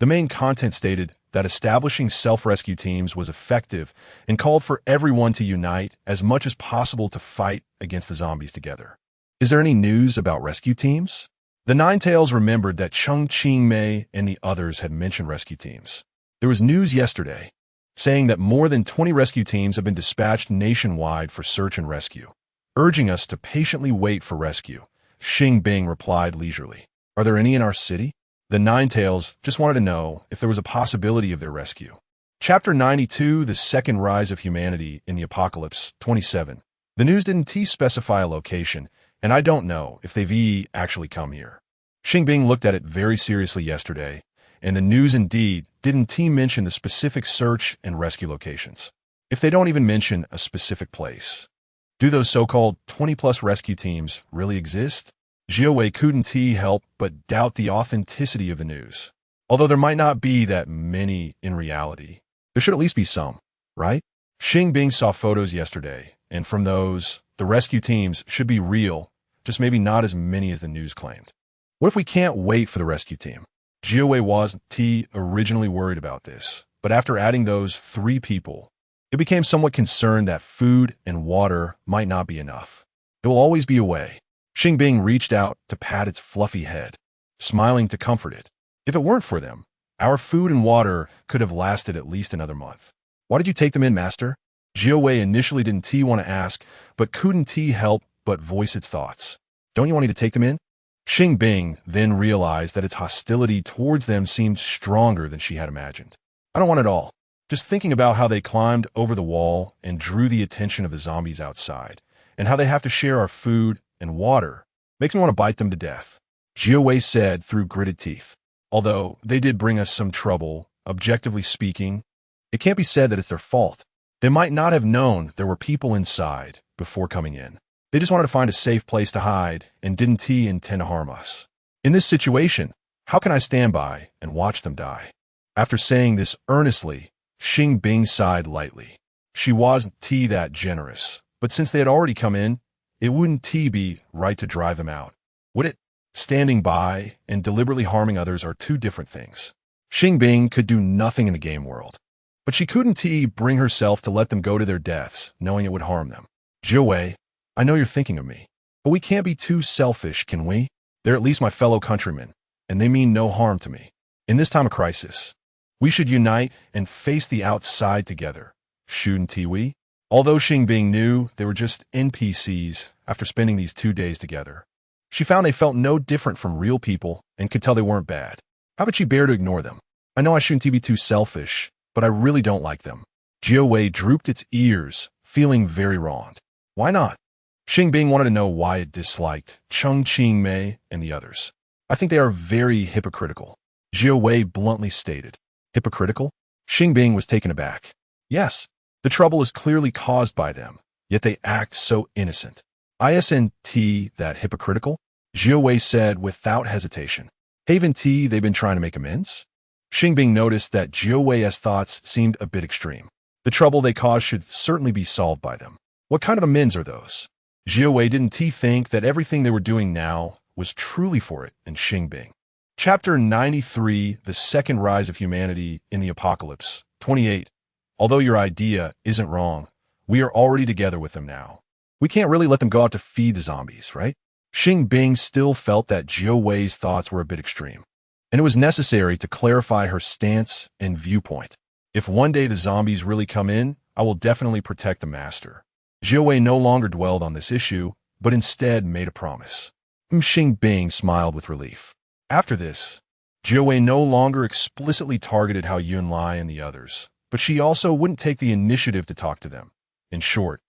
The main content stated that establishing self-rescue teams was effective and called for everyone to unite as much as possible to fight against the zombies together. Is there any news about rescue teams? The Ninetales remembered that Cheng Mei and the others had mentioned rescue teams. There was news yesterday saying that more than 20 rescue teams have been dispatched nationwide for search and rescue, urging us to patiently wait for rescue. Xing Bing replied leisurely. Are there any in our city? The Ninetales just wanted to know if there was a possibility of their rescue. Chapter 92, The Second Rise of Humanity in the Apocalypse, 27. The news didn't specify a location, and I don't know if they've actually come here. Xing Bing looked at it very seriously yesterday, and the news indeed didn't mention the specific search and rescue locations. If they don't even mention a specific place, do those so-called 20-plus rescue teams really exist? Jiawei couldn't help but doubt the authenticity of the news. Although there might not be that many in reality, there should at least be some, right? Xing Bing saw photos yesterday, and from those, the rescue teams should be real, just maybe not as many as the news claimed. What if we can't wait for the rescue team? Jiawei wasn't originally worried about this, but after adding those three people, it became somewhat concerned that food and water might not be enough. There will always be a way. Xing Bing reached out to pat its fluffy head, smiling to comfort it. If it weren't for them, our food and water could have lasted at least another month. Why did you take them in, Master? Jiawei initially didn't want to ask, but couldn't help but voice its thoughts. Don't you want me to take them in? Xing Bing then realized that its hostility towards them seemed stronger than she had imagined. I don't want it all. Just thinking about how they climbed over the wall and drew the attention of the zombies outside, and how they have to share our food and water, makes me want to bite them to death, Jiawei said through gritted teeth. Although they did bring us some trouble, objectively speaking, it can't be said that it's their fault. They might not have known there were people inside before coming in. They just wanted to find a safe place to hide and didn't intend to harm us. In this situation, how can I stand by and watch them die? After saying this earnestly, Xing Bing sighed lightly. She wasn't that generous, but since they had already come in, it wouldn't be right to drive them out, would it? Standing by and deliberately harming others are two different things. Xing Bing could do nothing in the game world, but she couldn't bring herself to let them go to their deaths, knowing it would harm them. Jiawei, I know you're thinking of me, but we can't be too selfish, can we? They're at least my fellow countrymen, and they mean no harm to me. In this time of crisis, we should unite and face the outside together, shouldn't we? Although Xing Bing knew they were just NPCs after spending these 2 days together, she found they felt no different from real people and could tell they weren't bad. How could she bear to ignore them? I know I shouldn't be too selfish, but I really don't like them. Jiawei drooped its ears, feeling very wronged. Why not? Xing Bing wanted to know why it disliked Qingmei and the others. I think they are very hypocritical, Jiawei bluntly stated. Hypocritical? Xing Bing was taken aback. Yes, the trouble is clearly caused by them, yet they act so innocent. Isn't that hypocritical? Jiawei said without hesitation. Haven't they've been trying to make amends? Xing Bing noticed that Jiawei's thoughts seemed a bit extreme. The trouble they caused should certainly be solved by them. What kind of amends are those? Jiawei didn't think that everything they were doing now was truly for it in Xing Bing. Chapter 93, The Second Rise of Humanity in the Apocalypse, 28. Although your idea isn't wrong, we are already together with them now. We can't really let them go out to feed the zombies, right? Xing Bing still felt that Jiawei's thoughts were a bit extreme, and it was necessary to clarify her stance and viewpoint. If one day the zombies really come in, I will definitely protect the master. Jiawei no longer dwelled on this issue, but instead made a promise. Xing Bing smiled with relief. After this, Jiawei no longer explicitly targeted Hao Yunlai and the others, but she also wouldn't take the initiative to talk to them. In short,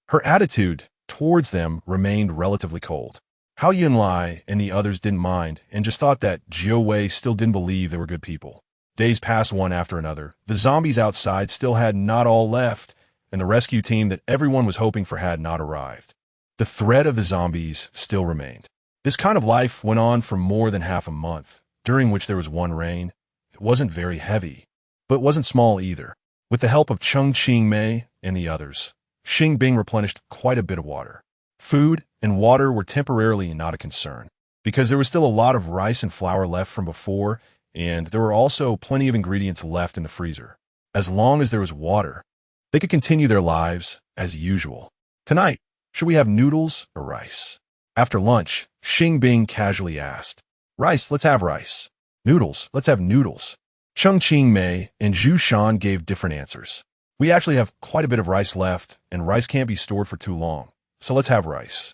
her attitude towards them remained relatively cold. Hao Yunlai and the others didn't mind and just thought that Jiawei still didn't believe they were good people. Days passed one after another. The zombies outside still had not all left, and the rescue team that everyone was hoping for had not arrived. The threat of the zombies still remained. This kind of life went on for more than half a month, during which there was one rain. It wasn't very heavy, but it wasn't small either. With the help of Qingmei and the others, Xing Bing replenished quite a bit of water. Food and water were temporarily not a concern, because there was still a lot of rice and flour left from before, and there were also plenty of ingredients left in the freezer. As long as there was water, they could continue their lives as usual. Tonight, should we have noodles or rice? After lunch, Xing Bing casually asked. Rice, let's have rice. Noodles, let's have noodles. Qingmei and Zhu Shan gave different answers. We actually have quite a bit of rice left, and rice can't be stored for too long, so let's have rice.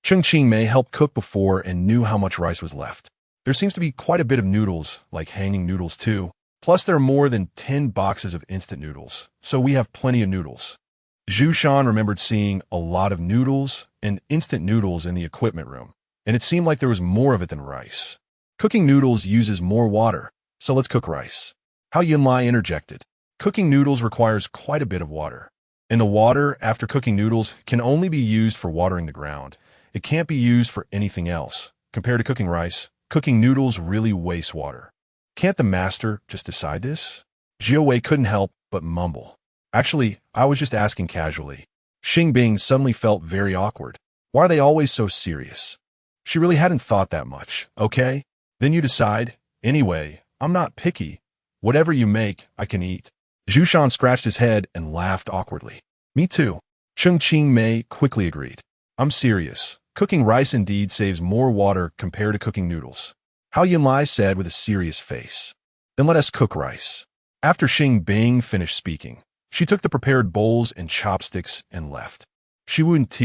Qingmei helped cook before and knew how much rice was left. There seems to be quite a bit of noodles, like hanging noodles too. Plus there are more than 10 boxes of instant noodles, so we have plenty of noodles. Zhu Shan remembered seeing a lot of noodles and instant noodles in the equipment room, and it seemed like there was more of it than rice. Cooking noodles uses more water, so let's cook rice. Hao Yunlai interjected. Cooking noodles requires quite a bit of water, and the water after cooking noodles can only be used for watering the ground. It can't be used for anything else. Compared to cooking rice, cooking noodles really wastes water. Can't the master just decide this? Jiawei couldn't help but mumble. Actually, I was just asking casually. Xing Bing suddenly felt very awkward. Why are they always so serious? She really hadn't thought that much. Okay, then you decide. Anyway, I'm not picky. Whatever you make, I can eat. Zhu Shan scratched his head and laughed awkwardly. Me too. Qingmei quickly agreed. I'm serious. Cooking rice indeed saves more water compared to cooking noodles. Hao Yunlai said with a serious face. Then let us cook rice. After Xing Bing finished speaking, She took the prepared bowls and chopsticks and left. She wouldn't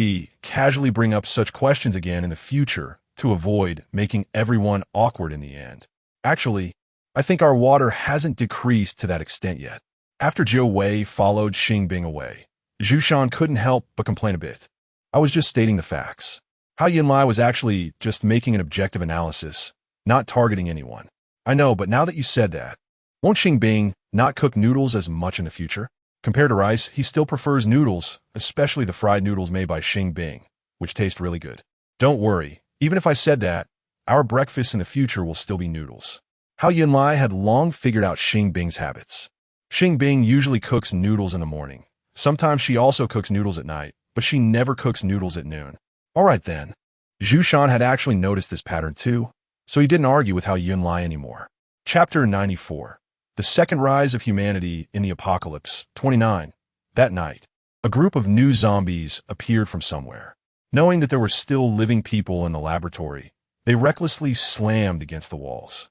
casually bring up such questions again in the future to avoid making everyone awkward in the end. Actually, I think our water hasn't decreased to that extent yet. After Jiu Wei followed Xing Bing away, Zhu Shan couldn't help but complain a bit. I was just stating the facts. Hao Yinlai was actually just making an objective analysis, not targeting anyone. I know, but now that you said that, won't Xing Bing not cook noodles as much in the future? Compared to rice, he still prefers noodles, especially the fried noodles made by Xing Bing, which taste really good. Don't worry, even if I said that, our breakfast in the future will still be noodles. Hao Yinlai had long figured out Xing Bing's habits. Xing Bing usually cooks noodles in the morning. Sometimes she also cooks noodles at night, but she never cooks noodles at noon. All right then. Zhu Shan had actually noticed this pattern too, so he didn't argue with Hao Yinlai anymore. Chapter 94. The Second Rise of Humanity in the Apocalypse, 29. That night, a group of new zombies appeared from somewhere. Knowing that there were still living people in the laboratory, they recklessly slammed against the walls.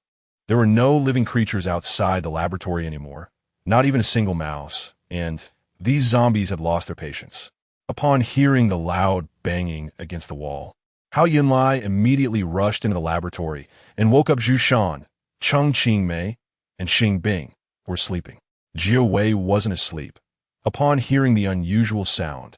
There were no living creatures outside the laboratory anymore, not even a single mouse, and these zombies had lost their patience. Upon hearing the loud banging against the wall, Hao Yinlai immediately rushed into the laboratory and woke up Zhu Shan. Cheng Qingmei and Xing Bing were sleeping. Jiu Wei wasn't asleep. Upon hearing the unusual sound,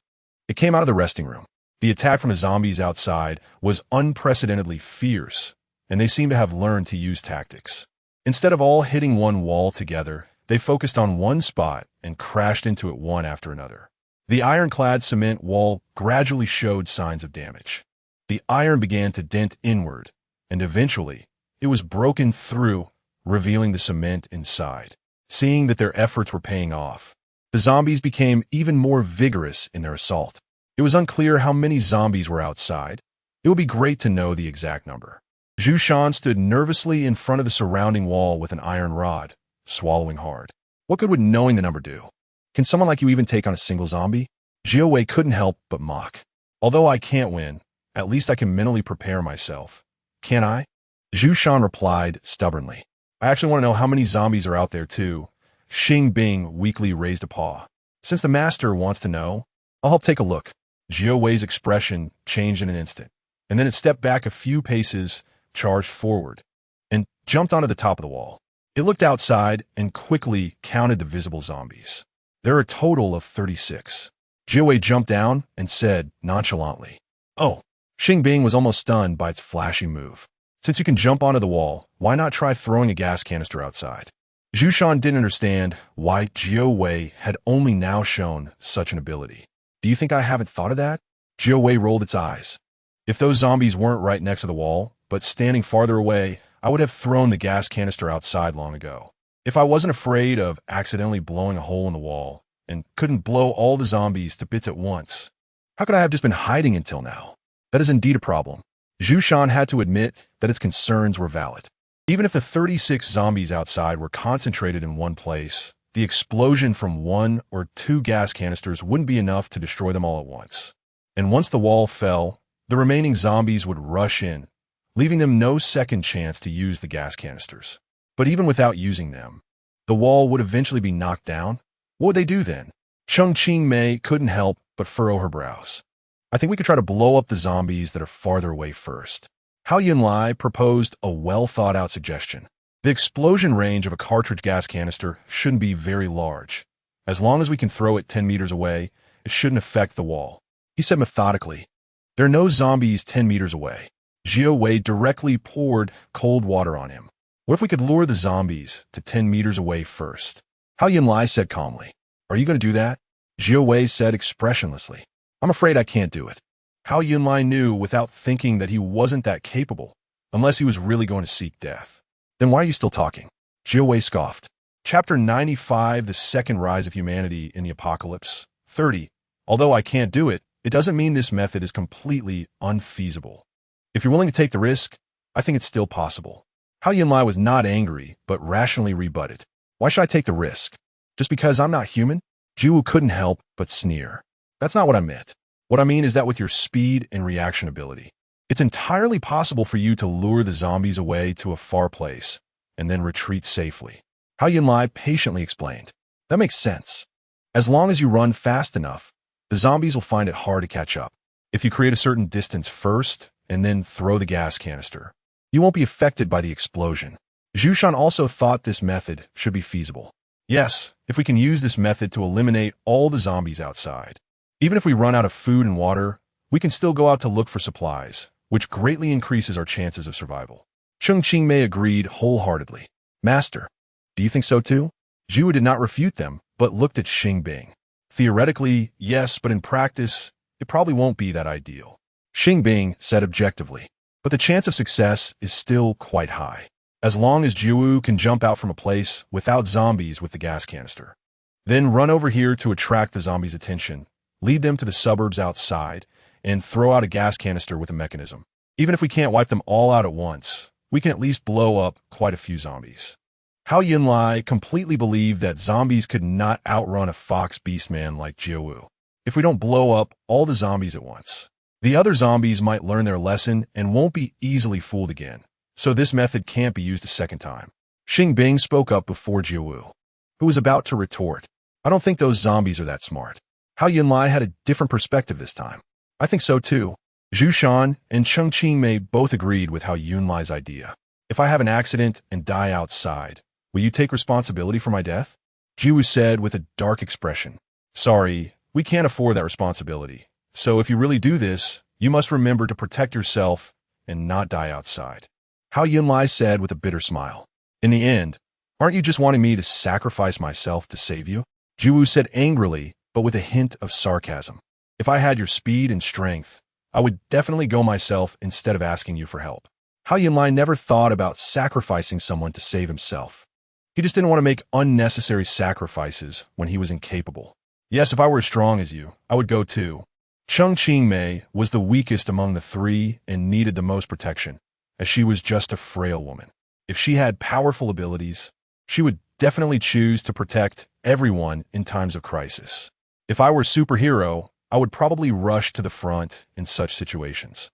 it came out of the resting room. The attack from the zombies outside was unprecedentedly fierce, and they seemed to have learned to use tactics. Instead of all hitting one wall together, they focused on one spot and crashed into it one after another. The ironclad cement wall gradually showed signs of damage. The iron began to dent inward, and eventually, it was broken through, revealing the cement inside. Seeing that their efforts were paying off, the zombies became even more vigorous in their assault. It was unclear how many zombies were outside. It would be great to know the exact number. Zhu Shan stood nervously in front of the surrounding wall with an iron rod, swallowing hard. What good would knowing the number do? Can someone like you even take on a single zombie? Jiu Wei couldn't help but mock. Although I can't win, at least I can mentally prepare myself. Can't I? Zhu Shan replied stubbornly. I actually want to know how many zombies are out there too. Xing Bing weakly raised a paw. Since the master wants to know, I'll help take a look. Jiu Wei's expression changed in an instant, and then it stepped back a few paces, charged forward, and jumped onto the top of the wall. It looked outside and quickly counted the visible zombies. There are a total of 36. Jiu Wei jumped down and said nonchalantly, "Oh." Xing Bing was almost stunned by its flashy move. Since you can jump onto the wall, why not try throwing a gas canister outside? Zhu Shan didn't understand why Jiu Wei had only now shown such an ability. Do you think I haven't thought of that? Jiu Wei rolled its eyes. If those zombies weren't right next to the wall, but standing farther away, I would have thrown the gas canister outside long ago. If I wasn't afraid of accidentally blowing a hole in the wall and couldn't blow all the zombies to bits at once, how could I have just been hiding until now? That is indeed a problem. Zhu Shan had to admit that its concerns were valid. Even if the 36 zombies outside were concentrated in one place, the explosion from 1 or 2 gas canisters wouldn't be enough to destroy them all at once. And once the wall fell, the remaining zombies would rush in, leaving them no second chance to use the gas canisters. But even without using them, the wall would eventually be knocked down. What would they do then? Cheng Qingmei couldn't help but furrow her brows. I think we could try to blow up the zombies that are farther away first. Hao Yinlai proposed a well-thought-out suggestion. The explosion range of a cartridge gas canister shouldn't be very large. As long as we can throw it 10 meters away, it shouldn't affect the wall. He said methodically. There are no zombies 10 meters away. Jiu Wei directly poured cold water on him. What if we could lure the zombies to 10 meters away first? Hao Yinlai said calmly. Are you going to do that? Jiu Wei said expressionlessly. I'm afraid I can't do it. Hao Yinlai knew without thinking that he wasn't that capable, unless he was really going to seek death. Then why are you still talking? Jiu Wei scoffed. Chapter 95, The Second Rise of Humanity in the Apocalypse, 30. Although I can't do it, it doesn't mean this method is completely unfeasible. If you're willing to take the risk, I think it's still possible. Hao Yinlai was not angry, but rationally rebutted. Why should I take the risk? Just because I'm not human? Jiu couldn't help but sneer. That's not what I meant. What I mean is that with your speed and reaction ability, it's entirely possible for you to lure the zombies away to a far place and then retreat safely. Hao Yinlai patiently explained. That makes sense. As long as you run fast enough, the zombies will find it hard to catch up. If you create a certain distance first and then throw the gas canister, you won't be affected by the explosion. Zhu Shan also thought this method should be feasible. Yes, if we can use this method to eliminate all the zombies outside. Even if we run out of food and water, we can still go out to look for supplies, which greatly increases our chances of survival. Xing Bing agreed wholeheartedly. Master, do you think so too? Zhu did not refute them, but looked at Xing Bing. Theoretically, yes, but in practice, it probably won't be that ideal. Xing Bing said objectively, but the chance of success is still quite high, as long as Zhu can jump out from a place without zombies with the gas canister. Then run over here to attract the zombies' attention, lead them to the suburbs outside, and throw out a gas canister with a mechanism. Even if we can't wipe them all out at once, we can at least blow up quite a few zombies. Hao Yunlai completely believed that zombies could not outrun a fox beastman like Jiawu. If we don't blow up all the zombies at once, the other zombies might learn their lesson and won't be easily fooled again, so this method can't be used a second time. Xing Bing spoke up before Jiawu, who was about to retort. I don't think those zombies are that smart. Hao Yunlai had a different perspective this time. I think so too. Zhu Shan and Cheng Qingmei both agreed with Hao Yunlai's idea. If I have an accident and die outside, will you take responsibility for my death? Jiawu said with a dark expression. Sorry, we can't afford that responsibility. So if you really do this, you must remember to protect yourself and not die outside. Hao Yunlai said with a bitter smile. In the end, aren't you just wanting me to sacrifice myself to save you? Jiawu said angrily, but with a hint of sarcasm. If I had your speed and strength, I would definitely go myself instead of asking you for help. Hao Yunlai never thought about sacrificing someone to save himself. He just didn't want to make unnecessary sacrifices when he was incapable. Yes, if I were as strong as you, I would go too. Cheng Qingmei was the weakest among the three and needed the most protection, as she was just a frail woman. If she had powerful abilities, she would definitely choose to protect everyone in times of crisis. If I were a superhero, I would probably rush to the front in such situations.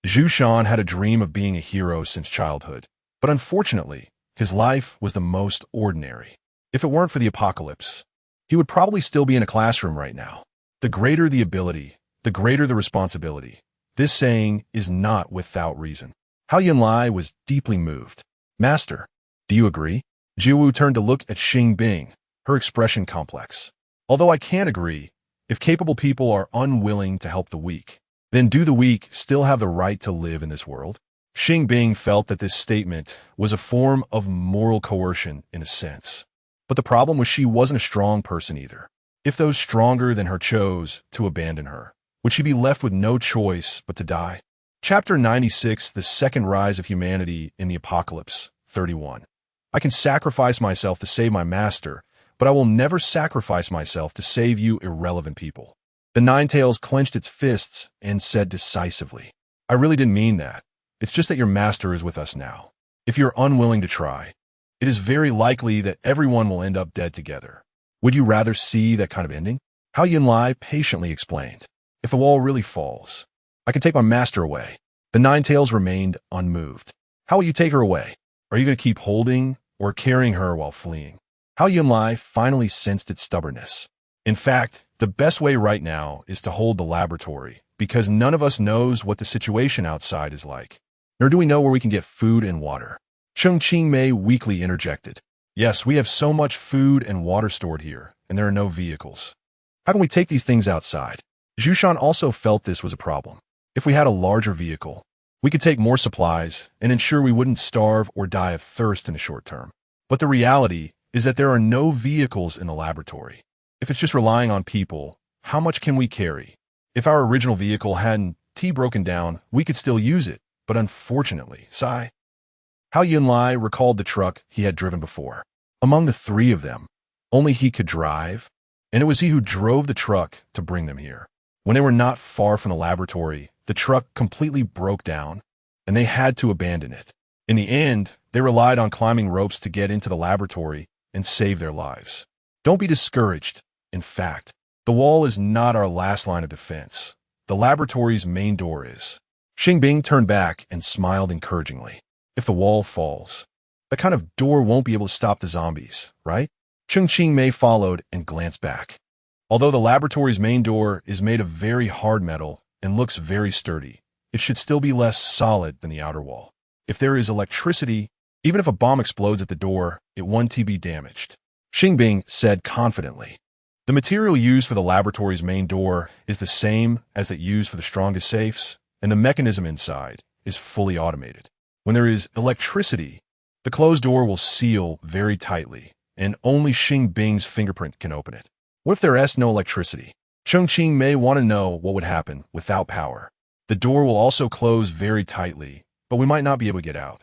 Zhu Shan had a dream of being a hero since childhood, but unfortunately, his life was the most ordinary. If it weren't for the apocalypse, he would probably still be in a classroom right now. The greater the ability, the greater the responsibility. This saying is not without reason. Hao Yunlai was deeply moved. Master, do you agree? Jiawu turned to look at Xing Bing, her expression complex. Although I can't agree, if capable people are unwilling to help the weak, then do the weak still have the right to live in this world? Xing Bing felt that this statement was a form of moral coercion in a sense. But the problem was she wasn't a strong person either. If those stronger than her chose to abandon her, would she be left with no choice but to die? Chapter 96, The Second Rise of Humanity in the Apocalypse, 31. I can sacrifice myself to save my master, but I will never sacrifice myself to save you irrelevant people. The Ninetails clenched its fists and said decisively, I really didn't mean that. It's just that your master is with us now. If you're unwilling to try, it is very likely that everyone will end up dead together. Would you rather see that kind of ending? Hao Yunlai patiently explained. If the wall really falls, I can take my master away. The Ninetails remained unmoved. How will you take her away? Are you going to keep holding or carrying her while fleeing? Hao Yunlai finally sensed its stubbornness. In fact, the best way right now is to hold the laboratory, because none of us knows what the situation outside is like, nor do we know where we can get food and water. Cheng Qingmei weakly interjected. Yes, we have so much food and water stored here, and there are no vehicles. How can we take these things outside? Zhu Shan also felt this was a problem. If we had a larger vehicle, we could take more supplies and ensure we wouldn't starve or die of thirst in the short term. But the reality is that there are no vehicles in the laboratory. If it's just relying on people, how much can we carry? If our original vehicle hadn't broken down, we could still use it, but unfortunately, Hao Yunlai recalled the truck he had driven before. Among the three of them, only he could drive, and it was he who drove the truck to bring them here. When they were not far from the laboratory, the truck completely broke down, and they had to abandon it. In the end, they relied on climbing ropes to get into the laboratory and save their lives. Don't be discouraged. In fact, the wall is not our last line of defense. The laboratory's main door is. Xing Bing turned back and smiled encouragingly. If the wall falls, that kind of door won't be able to stop the zombies, right? Cheng Qingmei followed and glanced back. Although the laboratory's main door is made of very hard metal and looks very sturdy, it should still be less solid than the outer wall. If there is electricity, even if a bomb explodes at the door, it won't be damaged. Xing Bing said confidently. The material used for the laboratory's main door is the same as that used for the strongest safes, and the mechanism inside is fully automated. When there is electricity, the closed door will seal very tightly, and only Xing Bing's fingerprint can open it. What if there is no electricity? Chengqing may want to know what would happen without power. The door will also close very tightly, but we might not be able to get out.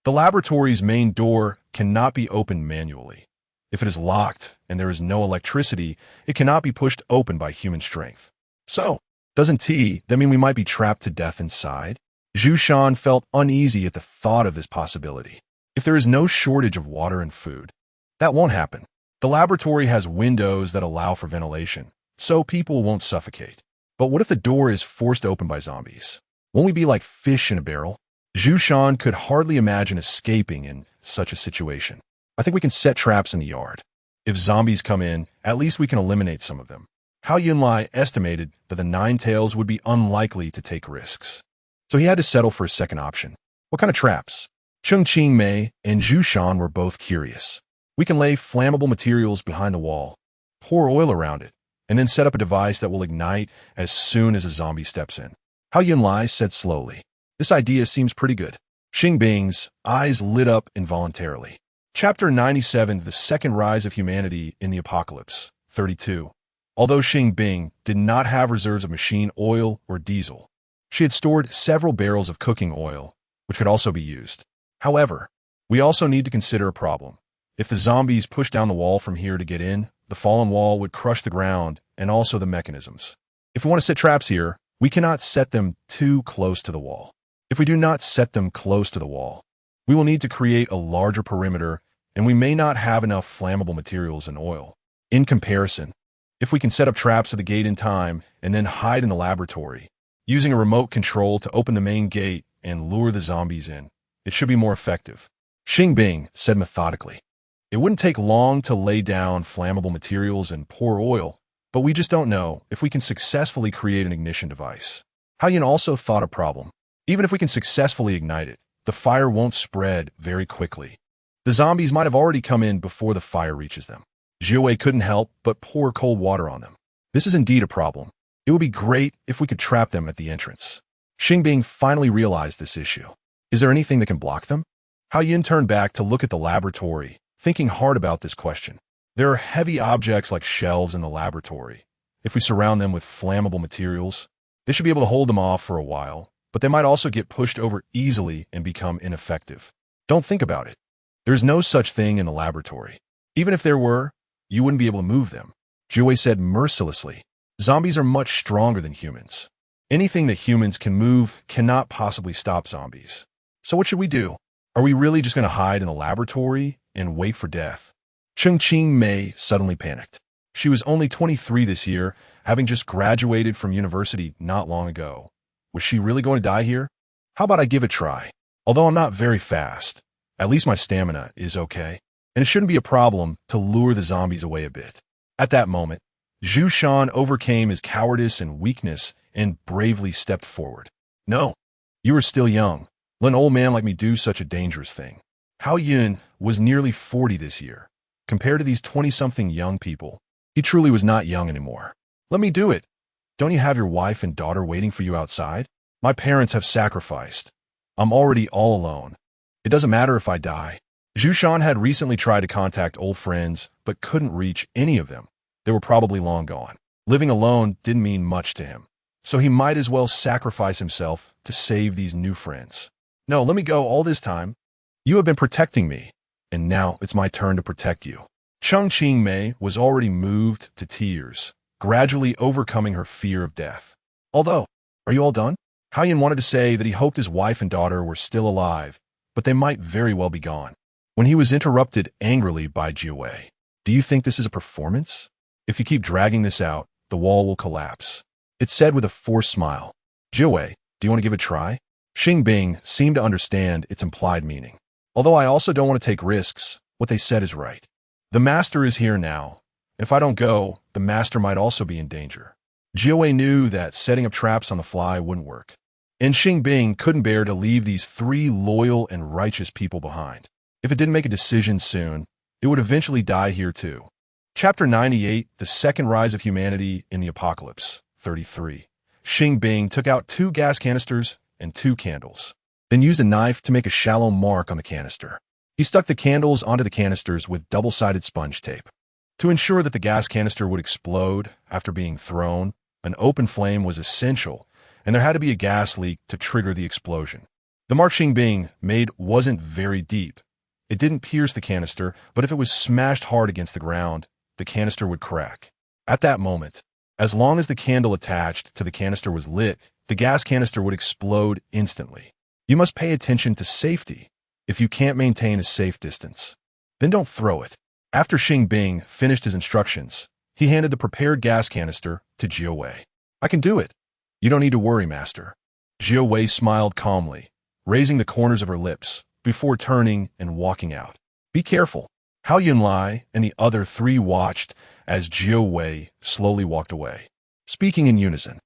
The laboratory's main door cannot be opened manually. If it is locked and there is no electricity, it cannot be pushed open by human strength. So, doesn't that mean we might be trapped to death inside? Zhu Shan felt uneasy at the thought of this possibility. If there is no shortage of water and food, that won't happen. The laboratory has windows that allow for ventilation, so people won't suffocate. But what if the door is forced open by zombies? Won't we be like fish in a barrel? Zhu Shan could hardly imagine escaping in such a situation. I think we can set traps in the yard. If zombies come in, at least we can eliminate some of them. Hao Yunlai estimated that the Nine-Tails would be unlikely to take risks. So he had to settle for a second option. What kind of traps? Chengqing Mei and Zhu Shan were both curious. We can lay flammable materials behind the wall, pour oil around it, and then set up a device that will ignite as soon as a zombie steps in. Hao Yunlai said slowly. This idea seems pretty good. Xing Bing's eyes lit up involuntarily. Chapter 97, The Second Rise of Humanity in the Apocalypse, 32. Although Xing Bing did not have reserves of machine oil or diesel, she had stored several barrels of cooking oil, which could also be used. However, we also need to consider a problem. If the zombies push down the wall from here to get in, the fallen wall would crush the ground and also the mechanisms. If we want to set traps here, we cannot set them too close to the wall. If we do not set them close to the wall, we will need to create a larger perimeter, and we may not have enough flammable materials and oil. In comparison, if we can set up traps at the gate in time and then hide in the laboratory, using a remote control to open the main gate and lure the zombies in, it should be more effective. Xing Bing said methodically. It wouldn't take long to lay down flammable materials and pour oil, but we just don't know if we can successfully create an ignition device. Hao Yun also thought a problem. Even if we can successfully ignite it, the fire won't spread very quickly. The zombies might have already come in before the fire reaches them. Jiawei couldn't help but pour cold water on them. This is indeed a problem. It would be great if we could trap them at the entrance. Xing Bing finally realized this issue. Is there anything that can block them? Hao Yun turned back to look at the laboratory, thinking hard about this question. There are heavy objects like shelves in the laboratory. If we surround them with flammable materials, they should be able to hold them off for a while, but they might also get pushed over easily and become ineffective. Don't think about it. There's no such thing in the laboratory. Even if there were, you wouldn't be able to move them. Jiawei said mercilessly. Zombies are much stronger than humans. Anything that humans can move cannot possibly stop zombies. So what should we do? Are we really just going to hide in the laboratory and wait for death? Chengqing Mei suddenly panicked. She was only 23 this year, having just graduated from university not long ago. Was she really going to die here? How about I give it a try? Although I'm not very fast, at least my stamina is okay, and it shouldn't be a problem to lure the zombies away a bit. At that moment, Zhu Shan overcame his cowardice and weakness and bravely stepped forward. No, you are still young. Let an old man like me do such a dangerous thing. Hao Yun was nearly 40 this year. Compared to these 20-something young people, he truly was not young anymore. Let me do it. Don't you have your wife and daughter waiting for you outside? My parents have sacrificed. I'm already all alone. It doesn't matter if I die. Zhu Shan had recently tried to contact old friends, but couldn't reach any of them. They were probably long gone. Living alone didn't mean much to him, so he might as well sacrifice himself to save these new friends. No, let me go all this time. You have been protecting me, and now it's my turn to protect you. Chengqing Mei was already moved to tears, gradually overcoming her fear of death. Although, are you all done? Hao Yun wanted to say that he hoped his wife and daughter were still alive, but they might very well be gone. When he was interrupted angrily by Jiawei. Do you think this is a performance? If you keep dragging this out, the wall will collapse. It said with a forced smile. Jiawei, do you want to give it a try? Xing Bing seemed to understand its implied meaning. Although I also don't want to take risks, what they said is right. The master is here now. If I don't go, the master might also be in danger. Jiawei knew that setting up traps on the fly wouldn't work. And Xing Bing couldn't bear to leave these three loyal and righteous people behind. If it didn't make a decision soon, it would eventually die here too. Chapter 98, The Second Rise of Humanity in the Apocalypse, 33. Xing Bing took out 2 gas canisters and 2 candles, then used a knife to make a shallow mark on the canister. He stuck the candles onto the canisters with double-sided sponge tape. To ensure that the gas canister would explode after being thrown, an open flame was essential, and there had to be a gas leak to trigger the explosion. The mark Xing Bing made wasn't very deep. It didn't pierce the canister, but if it was smashed hard against the ground, the canister would crack. At that moment, as long as the candle attached to the canister was lit, the gas canister would explode instantly. You must pay attention to safety. If you can't maintain a safe distance, then don't throw it. After Xing Bing finished his instructions, he handed the prepared gas canister to Jiawei. I can do it. You don't need to worry, master. Jiawei smiled calmly, raising the corners of her lips before turning and walking out. Be careful. Hao Yunlai and the other 3 watched as Jiawei slowly walked away, speaking in unison.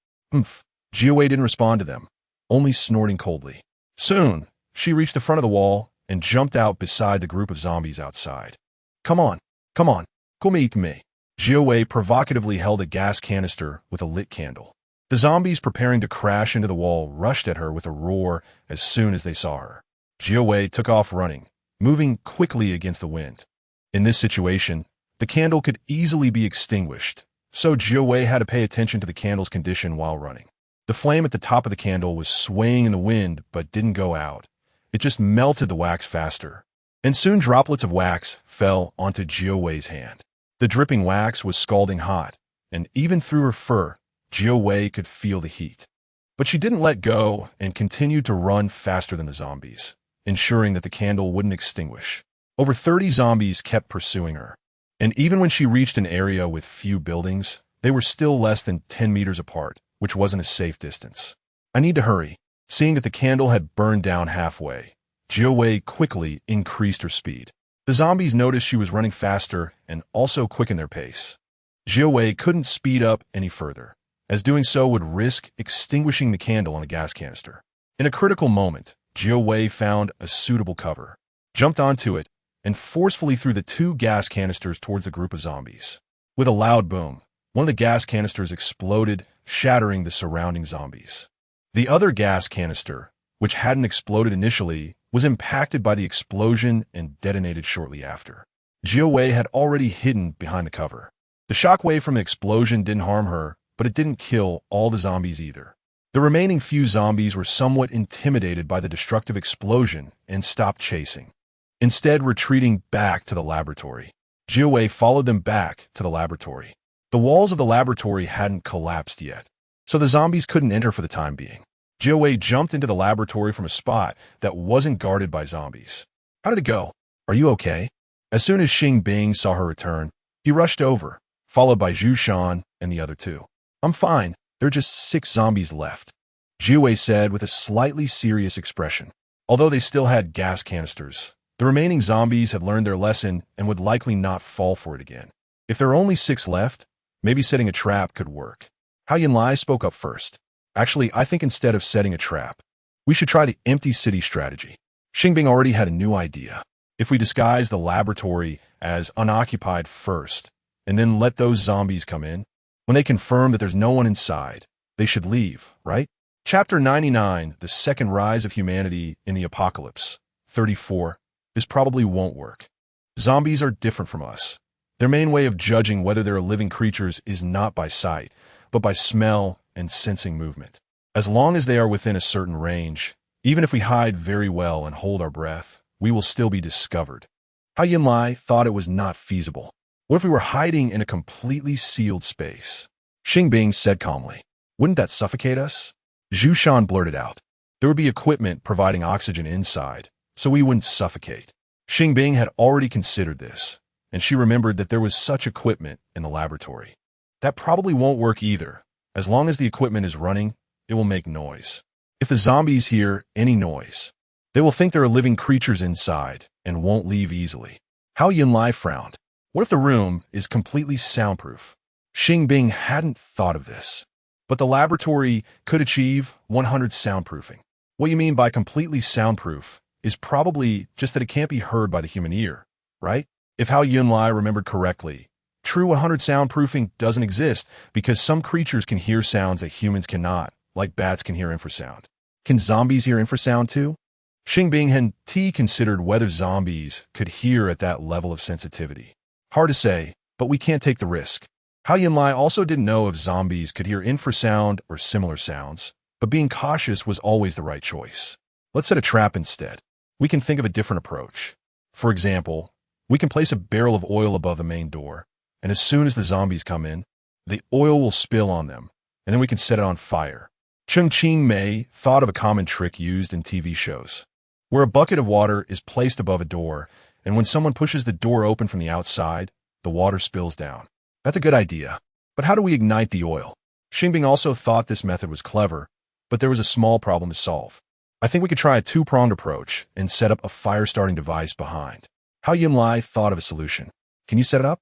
Jiawei didn't respond to them, only snorting coldly. Soon, she reached the front of the wall and jumped out beside the group of zombies outside. Come on, come eat me. Jiawei provocatively held a gas canister with a lit candle. The zombies preparing to crash into the wall rushed at her with a roar as soon as they saw her. Jiawei took off running, moving quickly against the wind. In this situation, the candle could easily be extinguished, so Jiawei had to pay attention to the candle's condition while running. The flame at the top of the candle was swaying in the wind but didn't go out. It just melted the wax faster, and soon droplets of wax fell onto Jiawei's hand. The dripping wax was scalding hot, and even through her fur, Jiawei could feel the heat. But she didn't let go and continued to run faster than the zombies, ensuring that the candle wouldn't extinguish. Over 30 zombies kept pursuing her, and even when she reached an area with few buildings, they were still less than 10 meters apart, which wasn't a safe distance. I need to hurry. Seeing that the candle had burned down halfway, Jiawei quickly increased her speed. The zombies noticed she was running faster and also quickened their pace. Jiawei couldn't speed up any further, as doing so would risk extinguishing the candle on a gas canister. In a critical moment, Jiawei found a suitable cover, jumped onto it, and forcefully threw the 2 gas canisters towards the group of zombies. With a loud boom, one of the gas canisters exploded, shattering the surrounding zombies. The other gas canister, which hadn't exploded initially, was impacted by the explosion and detonated shortly after. Jiawei had already hidden behind the cover. The shockwave from the explosion didn't harm her, but it didn't kill all the zombies either. The remaining few zombies were somewhat intimidated by the destructive explosion and stopped chasing, instead retreating back to the laboratory. Jiawei followed them back to the laboratory. The walls of the laboratory hadn't collapsed yet, so the zombies couldn't enter for the time being. Jiawei jumped into the laboratory from a spot that wasn't guarded by zombies. How did it go? Are you okay? As soon as Xing Bing saw her return, he rushed over, followed by Zhu Shan and the other 2. I'm fine. There are just 6 zombies left, Jiawei said with a slightly serious expression. Although they still had gas canisters, the remaining zombies had learned their lesson and would likely not fall for it again. If there are only 6 left, maybe setting a trap could work. Hao Yunlai spoke up first. Actually, I think instead of setting a trap, we should try the empty city strategy. Xing Bing already had a new idea. If we disguise the laboratory as unoccupied first, and then let those zombies come in, when they confirm that there's no one inside, they should leave, right? Chapter 99, The Second Rise of Humanity in the Apocalypse, 34. This probably won't work. Zombies are different from us. Their main way of judging whether they're living creatures is not by sight, but by smell and sensing movement. As long as they are within a certain range, even if we hide very well and hold our breath, we will still be discovered. Hao Yunlai thought it was not feasible. What if we were hiding in a completely sealed space? Xing Bing said calmly. Wouldn't that suffocate us? Zhu Shan blurted out. There would be equipment providing oxygen inside, so we wouldn't suffocate. Xing Bing had already considered this, and she remembered that there was such equipment in the laboratory. That probably won't work either. As long as the equipment is running, it will make noise. If the zombies hear any noise, they will think there are living creatures inside and won't leave easily. Hao Yunlai frowned. What if the room is completely soundproof? Xing Bing hadn't thought of this. But the laboratory could achieve 100 soundproofing. What you mean by completely soundproof is probably just that it can't be heard by the human ear, right? If Hao Yunlai remembered correctly, true 100 soundproofing doesn't exist because some creatures can hear sounds that humans cannot, like bats can hear infrasound. Can zombies hear infrasound too? Xing Bing had considered whether zombies could hear at that level of sensitivity. Hard to say, but we can't take the risk. Hao Yunlai also didn't know if zombies could hear infrasound or similar sounds, but being cautious was always the right choice. Let's set a trap instead. We can think of a different approach. For example, we can place a barrel of oil above the main door, and as soon as the zombies come in, the oil will spill on them, and then we can set it on fire. Cheng Mei thought of a common trick used in TV shows, where a bucket of water is placed above a door, and when someone pushes the door open from the outside, the water spills down. That's a good idea. But how do we ignite the oil? Xing Bing also thought this method was clever, but there was a small problem to solve. I think we could try a two-pronged approach and set up a fire-starting device behind. Hao Yunlai thought of a solution. Can you set it up?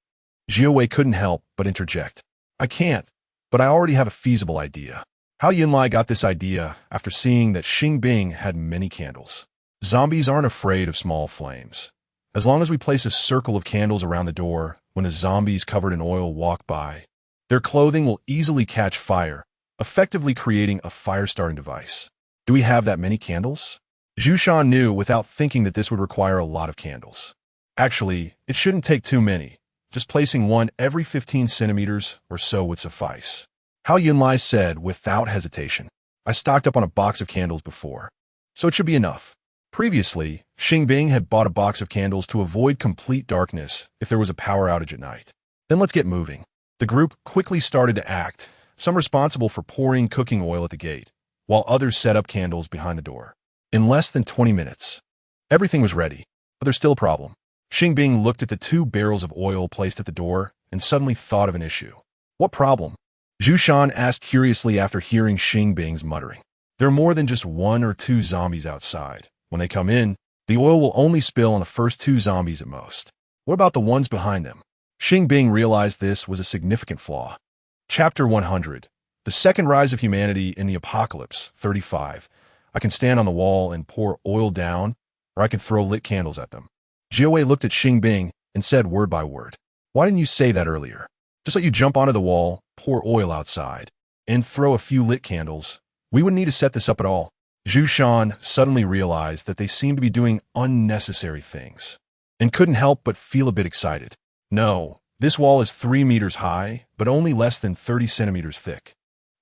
Jiao Wei couldn't help but interject. I can't, but I already have a feasible idea. Hao Yunlai got this idea after seeing that Xing Bing had many candles. Zombies aren't afraid of small flames. As long as we place a circle of candles around the door, when the zombies covered in oil walk by, their clothing will easily catch fire, effectively creating a fire-starting device. Do we have that many candles? Zhu Shan knew without thinking that this would require a lot of candles. Actually, it shouldn't take too many. Just placing one every 15 centimeters or so would suffice. Hao Yunlai said without hesitation. I stocked up on a box of candles before, so it should be enough. Previously, Xing Bing had bought a box of candles to avoid complete darkness if there was a power outage at night. Then let's get moving. The group quickly started to act, some responsible for pouring cooking oil at the gate, while others set up candles behind the door. In less than 20 minutes, everything was ready, but there's still a problem. Xing Bing looked at the 2 barrels of oil placed at the door and suddenly thought of an issue. What problem? Zhu Shan asked curiously after hearing Xing Bing's muttering. There are more than just 1 or 2 zombies outside. When they come in, the oil will only spill on the first 2 zombies at most. What about the ones behind them? Xing Bing realized this was a significant flaw. Chapter 100. The Second Rise of Humanity in the Apocalypse, 35. I can stand on the wall and pour oil down, or I can throw lit candles at them. Jiao Wei looked at Xing Bing and said word by word. Why didn't you say that earlier? Just let you jump onto the wall, pour oil outside, and throw a few lit candles. We wouldn't need to set this up at all. Zhu Shan suddenly realized that they seemed to be doing unnecessary things, and couldn't help but feel a bit excited. No, this wall is 3 meters high, but only less than 30 centimeters thick.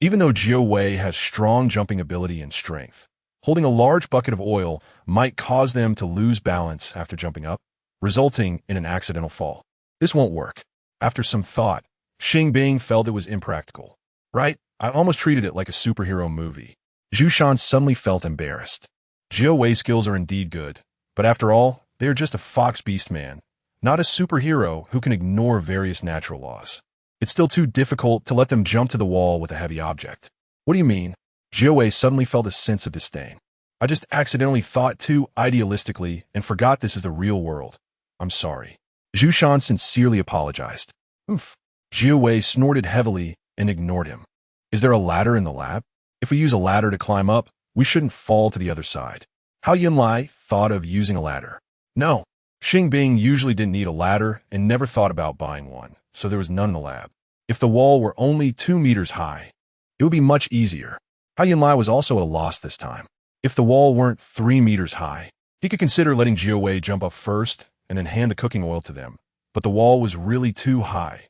Even though Jiao Wei has strong jumping ability and strength, holding a large bucket of oil might cause them to lose balance after jumping up, resulting in an accidental fall. This won't work. After some thought, Xing Bing felt it was impractical. Right? I almost treated it like a superhero movie. Zhu Shan suddenly felt embarrassed. Jiao Wei's skills are indeed good, but after all, they are just a fox beast man, not a superhero who can ignore various natural laws. It's still too difficult to let them jump to the wall with a heavy object. What do you mean? Jiao Wei suddenly felt a sense of disdain. I just accidentally thought too idealistically and forgot this is the real world. I'm sorry. Zhu Shan sincerely apologized. Oof. Jiao Wei snorted heavily and ignored him. Is there a ladder in the lab? If we use a ladder to climb up, we shouldn't fall to the other side. Hao Yunlai thought of using a ladder. No. Xing Bing usually didn't need a ladder and never thought about buying one, so there was none in the lab. If the wall were only 2 meters high, it would be much easier. Hao Yunlai was also at a loss this time. If the wall weren't 3 meters high, he could consider letting Jiao Wei jump up first and then hand the cooking oil to them. But the wall was really too high.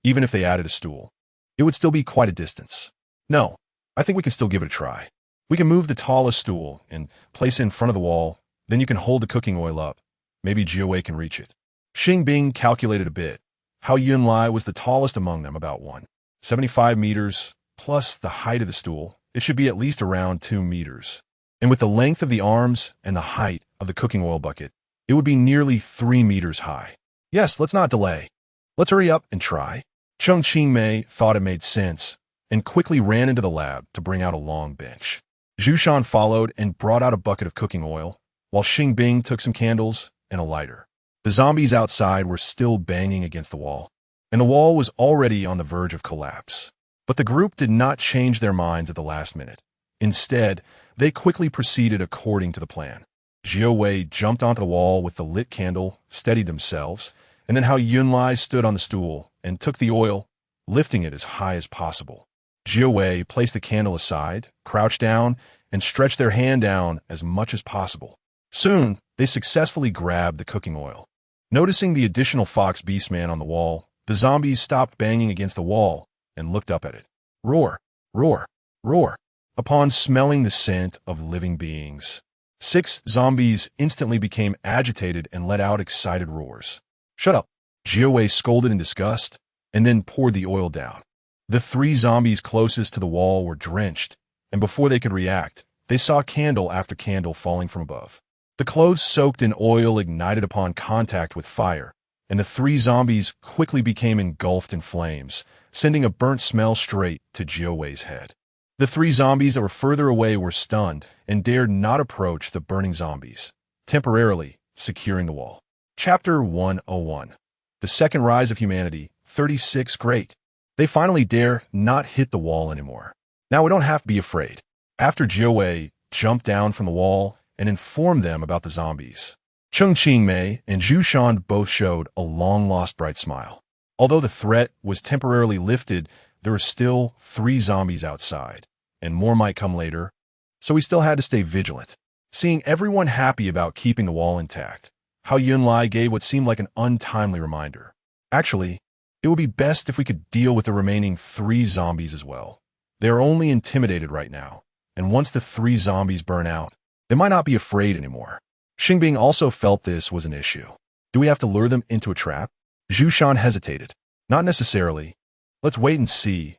Even if they added a stool, it would still be quite a distance. No, I think we can still give it a try. We can move the tallest stool and place it in front of the wall, then you can hold the cooking oil up. Maybe Jiao Wei can reach it. Xing Bing calculated a bit. Hao Yunlai was the tallest among them, about 175 meters, plus the height of the stool. It should be at least around 2 meters. And with the length of the arms and the height of the cooking oil bucket, it would be nearly 3 meters high. Yes, let's not delay. Let's hurry up and try. Cheng Mei thought it made sense and quickly ran into the lab to bring out a long bench. Zhu Shan followed and brought out a bucket of cooking oil, while Xing Bing took some candles and a lighter. The zombies outside were still banging against the wall, and the wall was already on the verge of collapse. But the group did not change their minds at the last minute. Instead, they quickly proceeded according to the plan. Jiawei jumped onto the wall with the lit candle, steadied themselves, and then Hao Yunlai stood on the stool and took the oil, lifting it as high as possible. Jiawei placed the candle aside, crouched down, and stretched their hand down as much as possible. Soon, they successfully grabbed the cooking oil. Noticing the additional fox beastman on the wall, the zombies stopped banging against the wall and looked up at it. Roar, roar, roar. Upon smelling the scent of living beings, 6 zombies instantly became agitated and let out excited roars. Shut up, Jiawei scolded in disgust, and then poured the oil down. The 3 zombies closest to the wall were drenched, and before they could react, they saw candle after candle falling from above. The clothes soaked in oil ignited upon contact with fire, and the 3 zombies quickly became engulfed in flames, sending a burnt smell straight to Jiawei's head. The 3 zombies that were further away were stunned and dared not approach the burning zombies, temporarily securing the wall. Chapter 101. The Second Rise of Humanity, 36 Great. They finally dare not hit the wall anymore. Now we don't have to be afraid. After Jiawei jumped down from the wall and informed them about the zombies, Cheng Qingmei and Zhu Shan both showed a long-lost bright smile. Although the threat was temporarily lifted, there were still 3 zombies outside, and more might come later, so we still had to stay vigilant. Seeing everyone happy about keeping the wall intact, Hao Yunlai gave what seemed like an untimely reminder. Actually, it would be best if we could deal with the remaining 3 zombies as well. They are only intimidated right now, and once the 3 zombies burn out, they might not be afraid anymore. Xing Bing also felt this was an issue. Do we have to lure them into a trap? Zhu Shan hesitated. Not necessarily. Let's wait and see.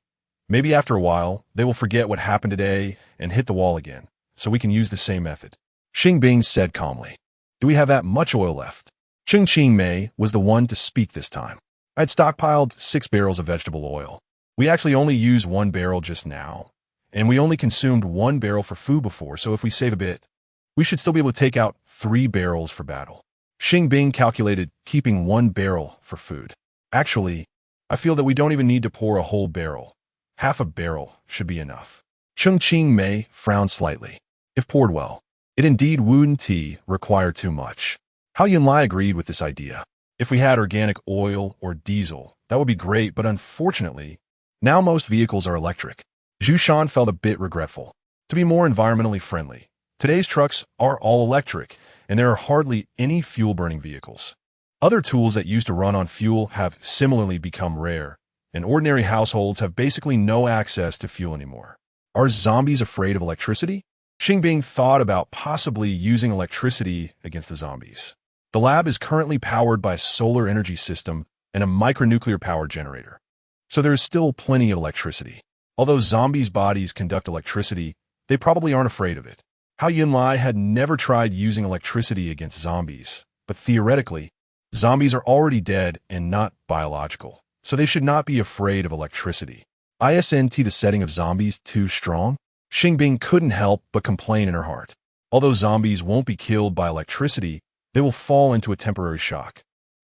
Maybe after a while, they will forget what happened today and hit the wall again, so we can use the same method. Xing Bing said calmly. Do we have that much oil left? Cheng Qingmei was the one to speak this time. I had stockpiled 6 barrels of vegetable oil. We actually only used 1 barrel just now, and we only consumed 1 barrel for food before, so if we save a bit, we should still be able to take out 3 barrels for battle. Xing Bing calculated keeping 1 barrel for food. Actually, I feel that we don't even need to pour a whole barrel. Half a barrel should be enough. Cheng Qingmei frowned slightly. If poured well, it indeed wouldn't require too much. Hao Yunlai agreed with this idea. If we had organic oil or diesel, that would be great, but unfortunately, now most vehicles are electric. Zhu Shan felt a bit regretful. To be more environmentally friendly, today's trucks are all electric, and there are hardly any fuel-burning vehicles. Other tools that used to run on fuel have similarly become rare, and ordinary households have basically no access to fuel anymore. Are zombies afraid of electricity? Xing Bing thought about possibly using electricity against the zombies. The lab is currently powered by a solar energy system and a micronuclear power generator, so there is still plenty of electricity. Although zombies' bodies conduct electricity, they probably aren't afraid of it. Hao Yunlai had never tried using electricity against zombies, but theoretically, zombies are already dead and not biological, so they should not be afraid of electricity. Isn't the setting of zombies too strong? Xing Bing couldn't help but complain in her heart. Although zombies won't be killed by electricity, they will fall into a temporary shock.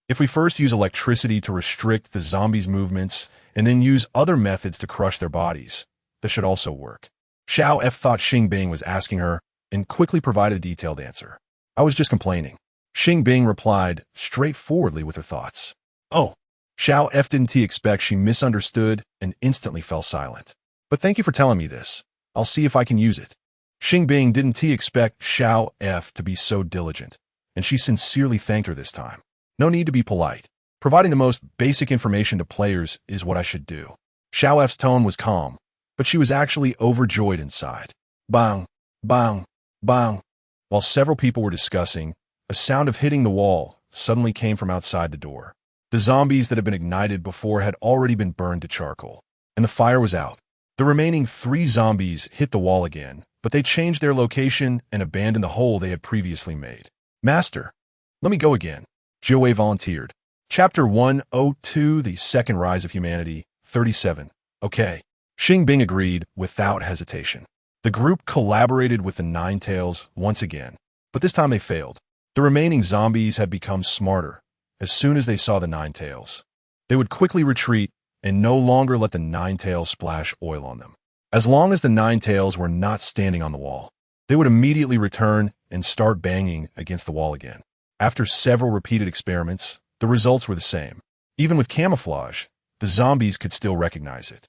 If we first use electricity to restrict the zombies' movements and then use other methods to crush their bodies, that should also work. Xiao F thought Xing Bing was asking her and quickly provided a detailed answer. I was just complaining. Xing Bing replied straightforwardly with her thoughts. Oh, Xiao F didn't expect she misunderstood and instantly fell silent. But thank you for telling me this. I'll see if I can use it. Xing Bing didn't expect Xiao F to be so diligent, and she sincerely thanked her this time. No need to be polite. Providing the most basic information to players is what I should do. Xiao F's tone was calm, but she was actually overjoyed inside. Bang, bang, bang. While several people were discussing, a sound of hitting the wall suddenly came from outside the door. The zombies that had been ignited before had already been burned to charcoal, and the fire was out. The remaining 3 zombies hit the wall again, but they changed their location and abandoned the hole they had previously made. Master, let me go again. Jiawei volunteered. Chapter 102, The Second Rise of Humanity, 37. Okay. Xing Bing agreed without hesitation. The group collaborated with the Nine Tails once again, but this time they failed. The remaining zombies had become smarter, as soon as they saw the nine tails. They would quickly retreat and no longer let the nine tails splash oil on them. As long as the nine tails were not standing on the wall, they would immediately return and start banging against the wall again. After several repeated experiments, the results were the same. Even with camouflage, the zombies could still recognize it.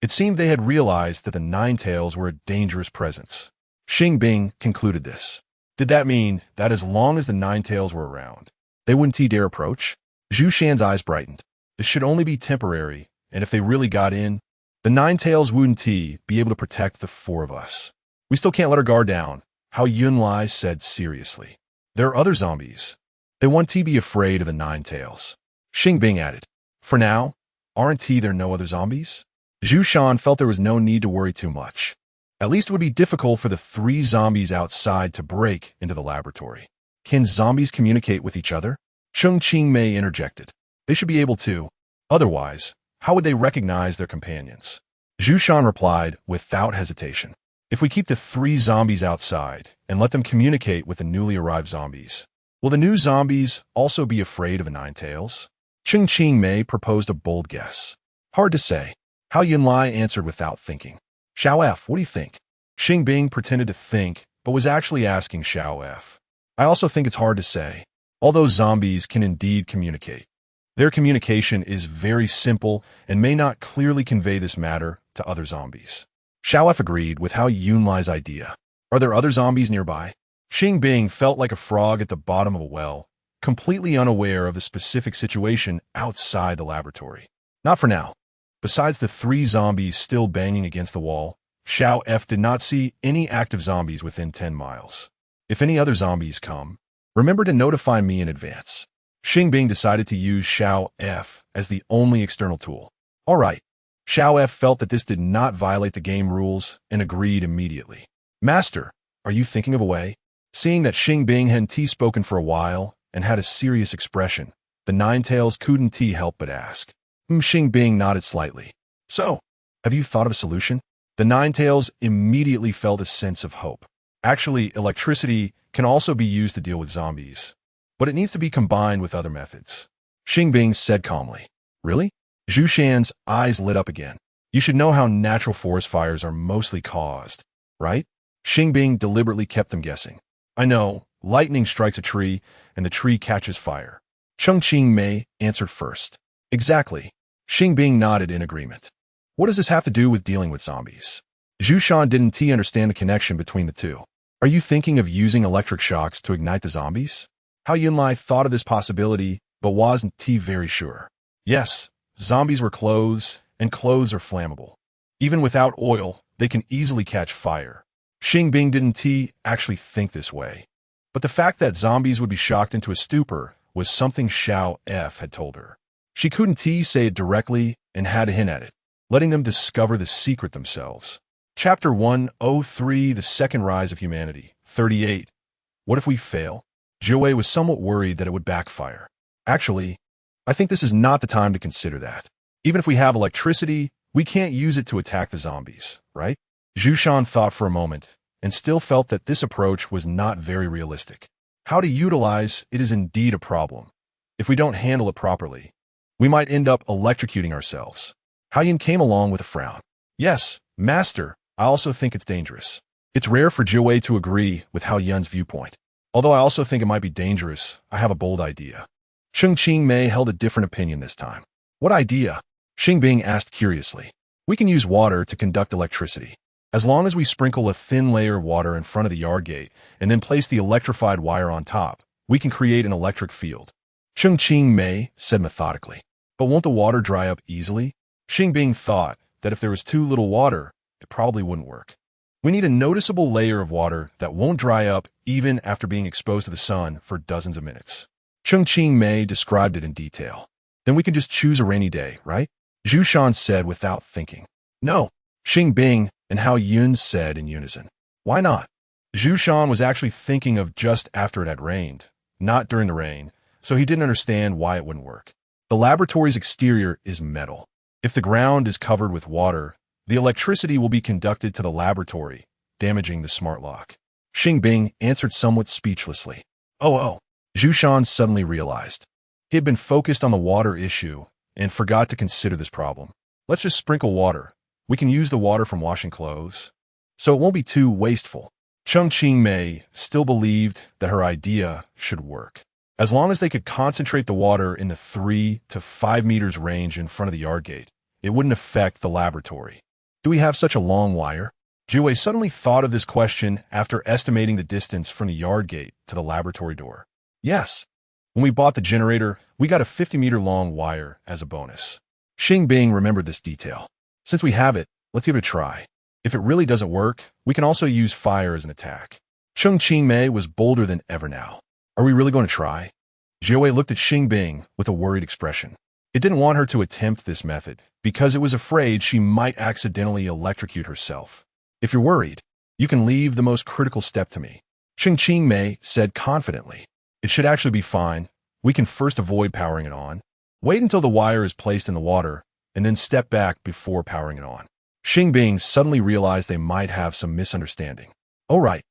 It seemed they had realized that the nine tails were a dangerous presence. Xing Bing concluded this. Did that mean that as long as the nine tails were around, they wouldn't dare approach? Zhu Shan's eyes brightened. This should only be temporary, and if they really got in, the nine tails wouldn't be able to protect the four of us. We still can't let our guard down, Hao Yunlai said seriously. There are other zombies. They want to be afraid of the nine tails. Xing Bing added. For now, aren't there no other zombies? Zhu Shan felt there was no need to worry too much. At least it would be difficult for the three zombies outside to break into the laboratory. Can zombies communicate with each other? Cheng Qingmei interjected. They should be able to. Otherwise, how would they recognize their companions? Zhu Shan replied without hesitation. If we keep the three zombies outside and let them communicate with the newly arrived zombies, will the new zombies also be afraid of the nine tails? Cheng Qingmei proposed a bold guess. Hard to say. Hao Yunlai answered without thinking. Xiao F, what do you think? Xing Bing pretended to think, but was actually asking Xiao F. I also think it's hard to say. Although zombies can indeed communicate, their communication is very simple and may not clearly convey this matter to other zombies. Xiao F agreed with Hao Yunlai's idea. Are there other zombies nearby? Xing Bing felt like a frog at the bottom of a well, completely unaware of the specific situation outside the laboratory. Not for now. Besides the three zombies still banging against the wall, Xiao F did not see any active zombies within 10 miles. If any other zombies come, remember to notify me in advance. Xing Bing decided to use Xiao F as the only external tool. All right. Xiao F felt that this did not violate the game rules and agreed immediately. Master, are you thinking of a way? Seeing that Xing Bing hadn't spoken for a while and had a serious expression, the nine tails couldn't help but ask. Xing Bing nodded slightly. So, have you thought of a solution? The nine tails immediately felt a sense of hope. Actually, electricity can also be used to deal with zombies, but it needs to be combined with other methods. Xing Bing said calmly. Really? Zhu Shan's eyes lit up again. You should know how natural forest fires are mostly caused, right? Xing Bing deliberately kept them guessing. I know, lightning strikes a tree and the tree catches fire. Cheng Qingmei answered first. Exactly. Xing Bing nodded in agreement. What does this have to do with dealing with zombies? Zhu Shan didn't understand the connection between the two. Are you thinking of using electric shocks to ignite the zombies? Hao Yunlai thought of this possibility, but wasn't very sure. Yes, zombies were clothes, and clothes are flammable. Even without oil, they can easily catch fire. Xing Bing didn't actually think this way. But the fact that zombies would be shocked into a stupor was something Xiao F had told her. She couldn't say it directly and had to hint at it, letting them discover the secret themselves. Chapter 103, The Second Rise of Humanity, 38. What if we fail? Jiawei was somewhat worried that it would backfire. Actually, I think this is not the time to consider that. Even if we have electricity, we can't use it to attack the zombies, right? Zhu Shan thought for a moment and still felt that this approach was not very realistic. How to utilize it is indeed a problem. If we don't handle it properly, we might end up electrocuting ourselves. Hao Yun came along with a frown. Yes, Master, I also think it's dangerous. It's rare for Jiawei to agree with Hao Yun's viewpoint. Although I also think it might be dangerous, I have a bold idea. Cheng Qingmei held a different opinion this time. What idea? Xing Bing asked curiously. We can use water to conduct electricity. As long as we sprinkle a thin layer of water in front of the yard gate and then place the electrified wire on top, we can create an electric field. Cheng Qingmei said methodically. But won't the water dry up easily? Xing Bing thought that if there was too little water, it probably wouldn't work. We need a noticeable layer of water that won't dry up even after being exposed to the sun for dozens of minutes. Cheng Qingmei described it in detail. Then we can just choose a rainy day, right? Zhu Shan said without thinking. No, Xing Bing and Hao Yun said in unison. Why not? Zhu Shan was actually thinking of just after it had rained, not during the rain, so he didn't understand why it wouldn't work. The laboratory's exterior is metal. If the ground is covered with water, the electricity will be conducted to the laboratory, damaging the smart lock. Xing Bing answered somewhat speechlessly. Oh, Zhu Shan suddenly realized. He had been focused on the water issue and forgot to consider this problem. Let's just sprinkle water. We can use the water from washing clothes, so it won't be too wasteful. Qingmei still believed that her idea should work. As long as they could concentrate the water in the 3 to 5 meters range in front of the yard gate, it wouldn't affect the laboratory. Do we have such a long wire? Jiwei suddenly thought of this question after estimating the distance from the yard gate to the laboratory door. Yes. When we bought the generator, we got a 50-meter-long wire as a bonus. Xing Bing remembered this detail. Since we have it, let's give it a try. If it really doesn't work, we can also use fire as an attack. Qingmei was bolder than ever now. Are we really going to try? Jiwei looked at Xing Bing with a worried expression. It didn't want her to attempt this method because it was afraid she might accidentally electrocute herself. If you're worried, you can leave the most critical step to me, Qingmei said confidently. It should actually be fine. We can first avoid powering it on. Wait until the wire is placed in the water, and then step back before powering it on. Xing Bing suddenly realized they might have some misunderstanding. Oh right.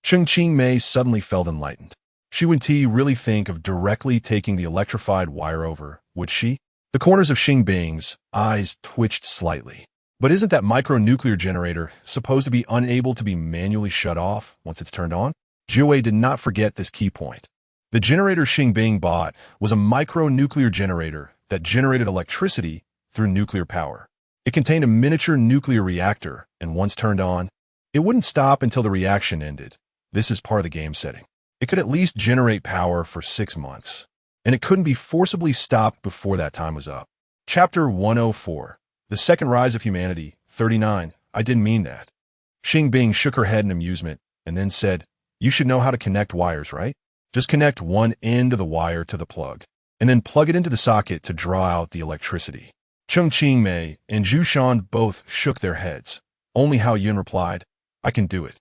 Qingmei suddenly felt enlightened. She wouldn't really think of directly taking the electrified wire over, would she? The corners of Xing Bing's eyes twitched slightly. But isn't that micronuclear generator supposed to be unable to be manually shut off once it's turned on? Jiwei did not forget this key point. The generator Xing Bing bought was a micronuclear generator that generated electricity through nuclear power. It contained a miniature nuclear reactor, and once turned on, it wouldn't stop until the reaction ended. This is part of the game setting. It could at least generate power for 6 months, and it couldn't be forcibly stopped before that time was up. Chapter 104. The Second Rise of Humanity, 39. I didn't mean that. Xing Bing shook her head in amusement and then said, You should know how to connect wires, right? Just connect one end of the wire to the plug, and then plug it into the socket to draw out the electricity. Qingmei and Zhu Shan both shook their heads. Only Hao Yun replied, I can do it.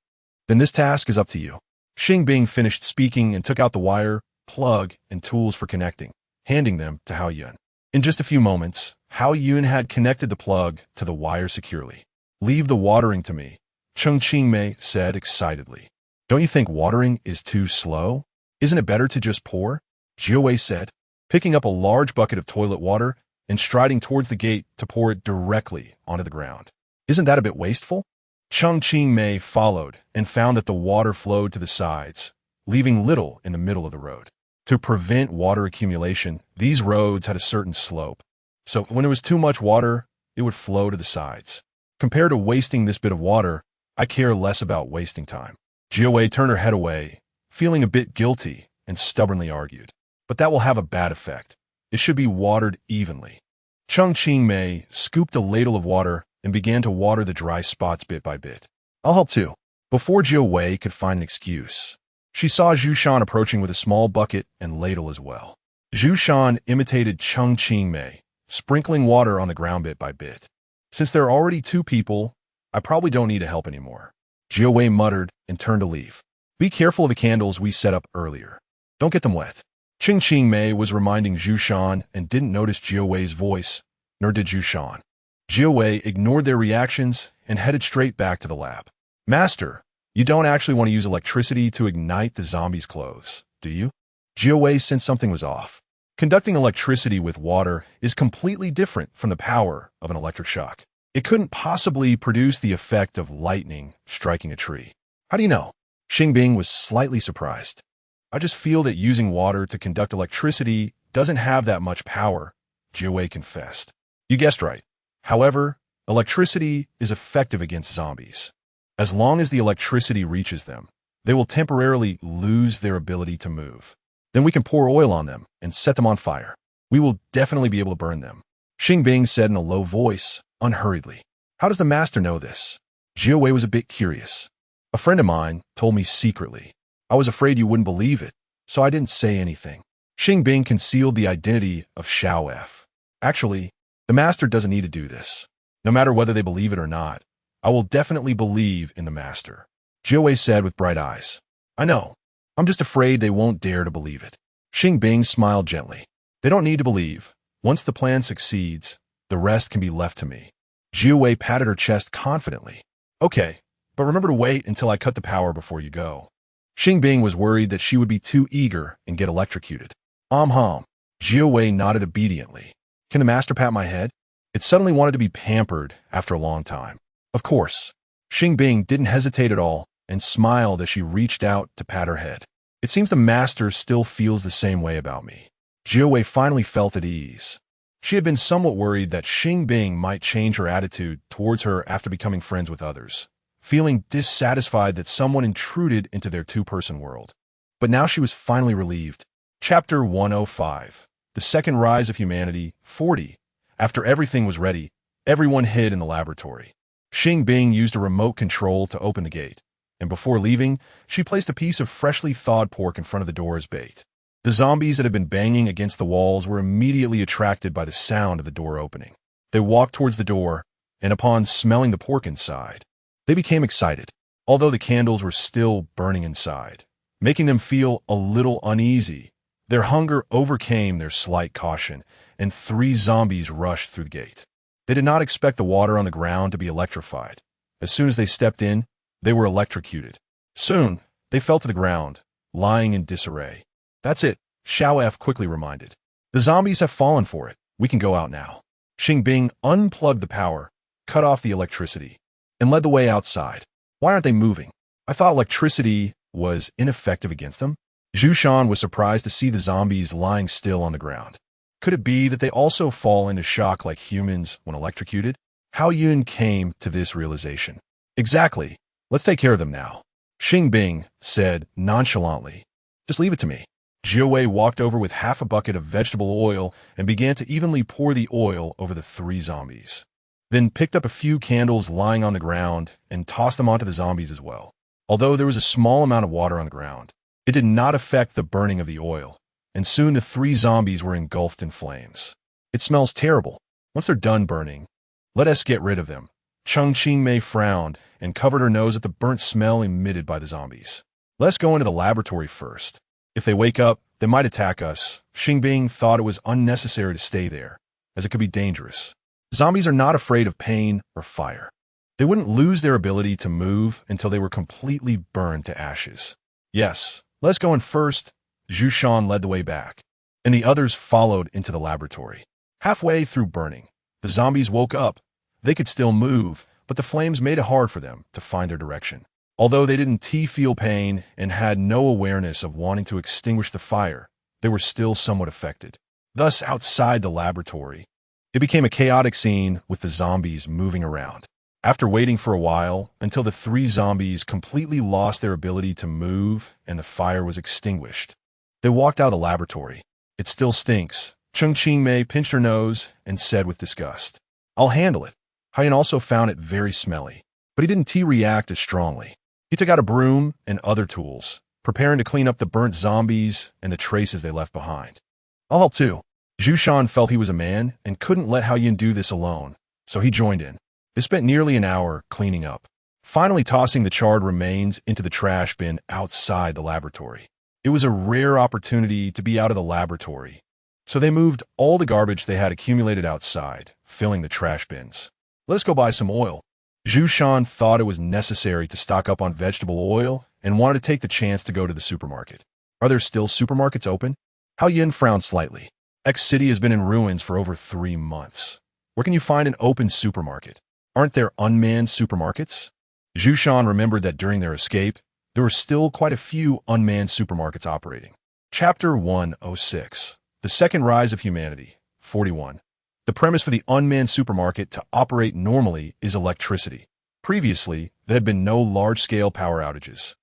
Then this task is up to you. Xing Bing finished speaking and took out the wire, plug, and tools for connecting, handing them to Hao Yun. In just a few moments, Hao Yun had connected the plug to the wire securely. Leave the watering to me, Qingmei said excitedly. Don't you think watering is too slow? Isn't it better to just pour? Jiwei said, picking up a large bucket of toilet water and striding towards the gate to pour it directly onto the ground. Isn't that a bit wasteful? Qingmei followed and found that the water flowed to the sides, leaving little in the middle of the road. To prevent water accumulation, these roads had a certain slope, so when there was too much water, it would flow to the sides. Compared to wasting this bit of water, I care less about wasting time. Jiwei turned her head away, feeling a bit guilty, and stubbornly argued. But that will have a bad effect. It should be watered evenly. Qingmei scooped a ladle of water and began to water the dry spots bit by bit. I'll help too. Before Jiwei could find an excuse, she saw Zhu Shan approaching with a small bucket and ladle as well. Zhu Shan imitated Qingmei, sprinkling water on the ground bit by bit. Since there are already 2 people, I probably don't need to help anymore. Jiwei muttered and turned to leave. Be careful of the candles we set up earlier. Don't get them wet. Qingmei was reminding Zhu Shan and didn't notice Jiwei's voice, nor did Zhu Shan. Jiwei ignored their reactions and headed straight back to the lab. Master, you don't actually want to use electricity to ignite the zombies' clothes, do you? Jiwei sensed something was off. Conducting electricity with water is completely different from the power of an electric shock. It couldn't possibly produce the effect of lightning striking a tree. How do you know? Xing Bing was slightly surprised. I just feel that using water to conduct electricity doesn't have that much power, Jiwei confessed. You guessed right. However, electricity is effective against zombies. As long as the electricity reaches them, they will temporarily lose their ability to move. Then we can pour oil on them and set them on fire. We will definitely be able to burn them. Xing Bing said in a low voice, unhurriedly. How does the master know this? Jiwei was a bit curious. A friend of mine told me secretly. I was afraid you wouldn't believe it, so I didn't say anything. Xing Bing concealed the identity of Xiao F. Actually, the master doesn't need to do this. No matter whether they believe it or not, I will definitely believe in the master. Jiwei said with bright eyes. I know. I'm just afraid they won't dare to believe it. Xing Bing smiled gently. They don't need to believe. Once the plan succeeds, the rest can be left to me. Jiwei patted her chest confidently. Okay, but remember to wait until I cut the power before you go. Xing Bing was worried that she would be too eager and get electrocuted. Jiawei nodded obediently. Can the master pat my head? It suddenly wanted to be pampered after a long time. Of course. Xing Bing didn't hesitate at all and smiled as she reached out to pat her head. It seems the master still feels the same way about me. Jiawei finally felt at ease. She had been somewhat worried that Xing Bing might change her attitude towards her after becoming friends with others, feeling dissatisfied that someone intruded into their two-person world. But now she was finally relieved. Chapter 105. The Second Rise of Humanity, 40. After everything was ready, everyone hid in the laboratory. Xing Bing used a remote control to open the gate, and before leaving, she placed a piece of freshly thawed pork in front of the door as bait. The zombies that had been banging against the walls were immediately attracted by the sound of the door opening. They walked towards the door, and upon smelling the pork inside, they became excited, although the candles were still burning inside, making them feel a little uneasy. Their hunger overcame their slight caution, and 3 zombies rushed through the gate. They did not expect the water on the ground to be electrified. As soon as they stepped in, they were electrocuted. Soon, they fell to the ground, lying in disarray. That's it, Xiao F quickly reminded. The zombies have fallen for it. We can go out now. Xing Bing unplugged the power, cut off the electricity, and led the way outside. Why aren't they moving? I thought electricity was ineffective against them. Zhu Shan was surprised to see the zombies lying still on the ground. Could it be that they also fall into shock like humans when electrocuted? Hao Yun came to this realization. Exactly. Let's take care of them now. Xing Bing said nonchalantly. Just leave it to me. Jiawei walked over with half a bucket of vegetable oil and began to evenly pour the oil over the 3 zombies. Then picked up a few candles lying on the ground and tossed them onto the zombies as well. Although there was a small amount of water on the ground, it did not affect the burning of the oil, and soon the 3 zombies were engulfed in flames. It smells terrible. Once they're done burning, let us get rid of them. Cheng Qingmei frowned and covered her nose at the burnt smell emitted by the zombies. Let's go into the laboratory first. If they wake up, they might attack us. Xing Bing thought it was unnecessary to stay there, as it could be dangerous. Zombies are not afraid of pain or fire. They wouldn't lose their ability to move until they were completely burned to ashes. Yes, let's go in first. Zhu Shan led the way back, and the others followed into the laboratory. Halfway through burning, the zombies woke up. They could still move, but the flames made it hard for them to find their direction. Although they didn't feel pain and had no awareness of wanting to extinguish the fire, they were still somewhat affected. Thus, outside the laboratory, it became a chaotic scene with the zombies moving around. After waiting for a while, until the 3 zombies completely lost their ability to move and the fire was extinguished, they walked out of the laboratory. It still stinks. Cheng Qingmei pinched her nose and said with disgust, I'll handle it. Haiyan also found it very smelly, but he didn't react as strongly. He took out a broom and other tools, preparing to clean up the burnt zombies and the traces they left behind. I'll help too. Zhu Shan felt he was a man and couldn't let Hao Yin do this alone, so he joined in. They spent nearly an hour cleaning up, finally tossing the charred remains into the trash bin outside the laboratory. It was a rare opportunity to be out of the laboratory, so they moved all the garbage they had accumulated outside, filling the trash bins. Let's go buy some oil. Zhu Shan thought it was necessary to stock up on vegetable oil and wanted to take the chance to go to the supermarket. Are there still supermarkets open? Hao Yin frowned slightly. X City has been in ruins for over 3 months. Where can you find an open supermarket? Aren't there unmanned supermarkets? Zhu Shan remembered that during their escape, there were still quite a few unmanned supermarkets operating. Chapter 106. The Second Rise of Humanity, 41. The premise for the unmanned supermarket to operate normally is electricity. Previously, there had been no large-scale power outages.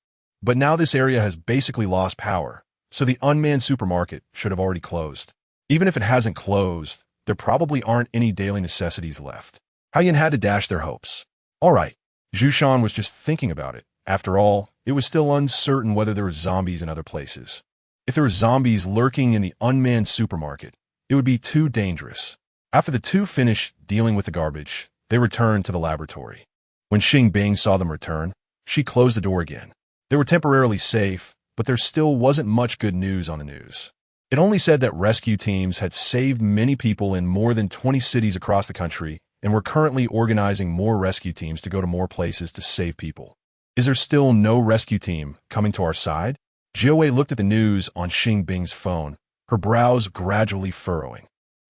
But now this area has basically lost power, so the unmanned supermarket should have already closed. Even if it hasn't closed, there probably aren't any daily necessities left. Hao Yin had to dash their hopes. All right, Zhu Shan was just thinking about it. After all, it was still uncertain whether there were zombies in other places. If there were zombies lurking in the unmanned supermarket, it would be too dangerous. After the 2 finished dealing with the garbage, they returned to the laboratory. When Xing Bing saw them return, she closed the door again. They were temporarily safe, but there still wasn't much good news on the news. It only said that rescue teams had saved many people in more than 20 cities across the country and were currently organizing more rescue teams to go to more places to save people. Is there still no rescue team coming to our side? Jiawei looked at the news on Xing Bing's phone, her brows gradually furrowing.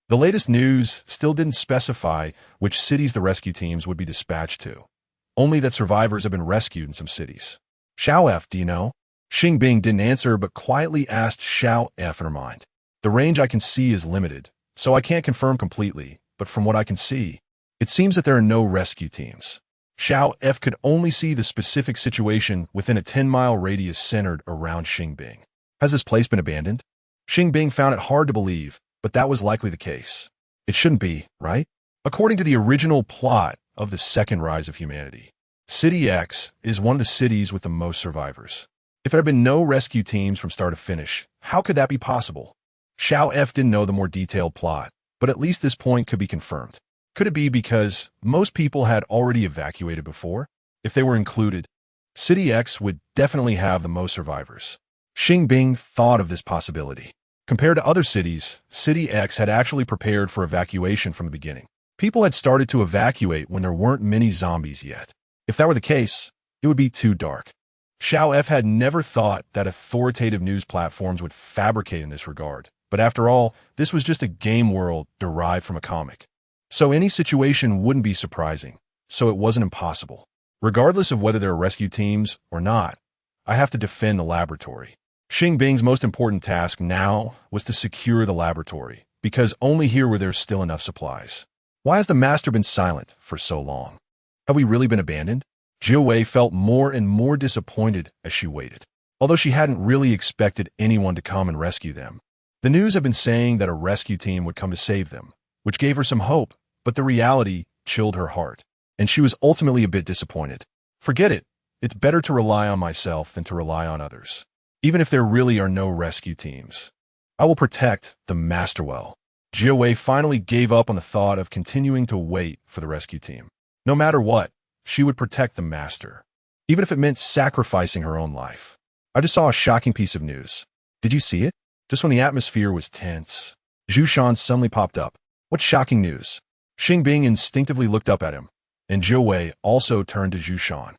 The latest news still didn't specify which cities the rescue teams would be dispatched to, only that survivors have been rescued in some cities. Xiao F, do you know? Xing Bing didn't answer but quietly asked Xiao F in her mind. The range I can see is limited, so I can't confirm completely, but from what I can see, it seems that there are no rescue teams. Xiao F could only see the specific situation within a 10-mile radius centered around Xing Bing. Has this place been abandoned? Xing Bing found it hard to believe, but that was likely the case. It shouldn't be, right? According to the original plot of the second rise of humanity, City X is one of the cities with the most survivors. If there had been no rescue teams from start to finish, how could that be possible? Xiao F didn't know the more detailed plot, but at least this point could be confirmed. Could it be because most people had already evacuated before? If they were included, City X would definitely have the most survivors. Xing Bing thought of this possibility. Compared to other cities, City X had actually prepared for evacuation from the beginning. People had started to evacuate when there weren't many zombies yet. If that were the case, it would be too dark. Xiao F had never thought that authoritative news platforms would fabricate in this regard, but after all, this was just a game world derived from a comic. So any situation wouldn't be surprising, so it wasn't impossible. Regardless of whether there are rescue teams or not, I have to defend the laboratory. Xing Bing's most important task now was to secure the laboratory, because only here were there still enough supplies. Why has the master been silent for so long? Have we really been abandoned? Jiu Wei felt more and more disappointed as she waited. Although she hadn't really expected anyone to come and rescue them. The news had been saying that a rescue team would come to save them, which gave her some hope, but the reality chilled her heart, and she was ultimately a bit disappointed. Forget it. It's better to rely on myself than to rely on others. Even if there really are no rescue teams, I will protect the master well. Jiu Wei finally gave up on the thought of continuing to wait for the rescue team. No matter what, she would protect the master, even if it meant sacrificing her own life. I just saw a shocking piece of news. Did you see it? Just when the atmosphere was tense, Zhu Shan suddenly popped up. What shocking news? Xing Bing instinctively looked up at him, and Jiu Wei also turned to Zhu Shan.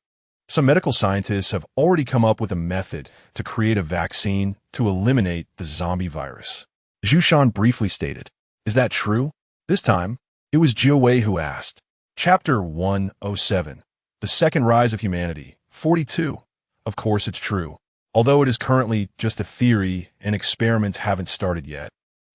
Some medical scientists have already come up with a method to create a vaccine to eliminate the zombie virus. Zhu Shan briefly stated, "Is that true?" This time, it was Jiu Wei who asked. Chapter 107, The Second Rise of Humanity, 42. Of course it's true. Although it is currently just a theory and experiments haven't started yet,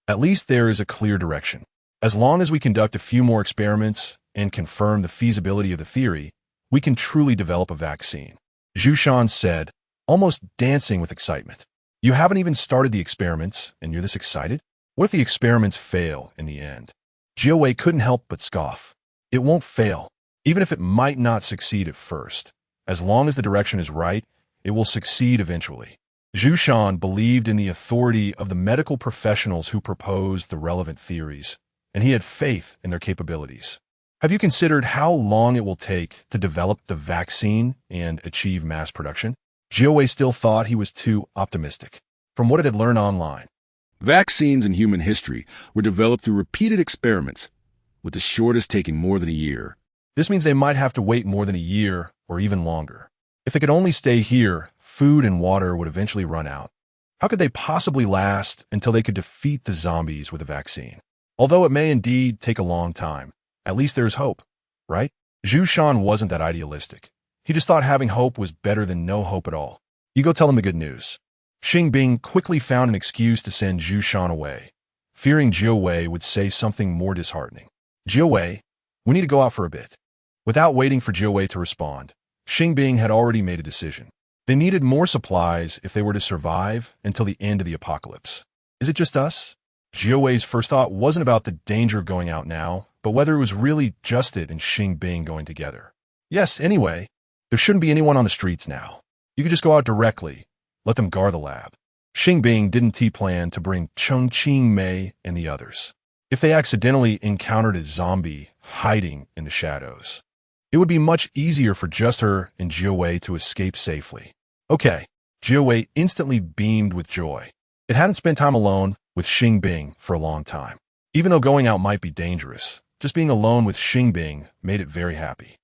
at least there is a clear direction. As long as we conduct a few more experiments and confirm the feasibility of the theory, we can truly develop a vaccine. Zhu Shan said, almost dancing with excitement. You haven't even started the experiments, and you're this excited? What if the experiments fail in the end? Jiu Wei couldn't help but scoff. It won't fail, even if it might not succeed at first. As long as the direction is right, it will succeed eventually. Zhu Shan believed in the authority of the medical professionals who proposed the relevant theories, and he had faith in their capabilities. Have you considered how long it will take to develop the vaccine and achieve mass production? Jiu Wei still thought he was too optimistic. From what it had learned online, vaccines in human history were developed through repeated experiments, with the shortest taking more than a year. This means they might have to wait more than a year or even longer. If they could only stay here, food and water would eventually run out. How could they possibly last until they could defeat the zombies with a vaccine? Although it may indeed take a long time, at least there's hope, right? Zhu Shan wasn't that idealistic. He just thought having hope was better than no hope at all. You go tell him the good news. Xing Bing quickly found an excuse to send Zhu Shan away, fearing Jiu Wei would say something more disheartening. Jiu Wei, we need to go out for a bit. Without waiting for Jiu Wei to respond, Xing Bing had already made a decision. They needed more supplies if they were to survive until the end of the apocalypse. Is it just us? Jiu Wei's first thought wasn't about the danger of going out now, but whether it was really just it and Xing Bing going together. Yes, anyway, there shouldn't be anyone on the streets now. You could just go out directly, let them guard the lab. Xing Bing didn't plan to bring Cheng Qing Mei and the others. If they accidentally encountered a zombie hiding in the shadows, it would be much easier for just her and Jiu Wei to escape safely. Okay, Jiu Wei instantly beamed with joy. It hadn't spent time alone with Xing Bing for a long time. Even though going out might be dangerous, just being alone with Xing Bing made it very happy.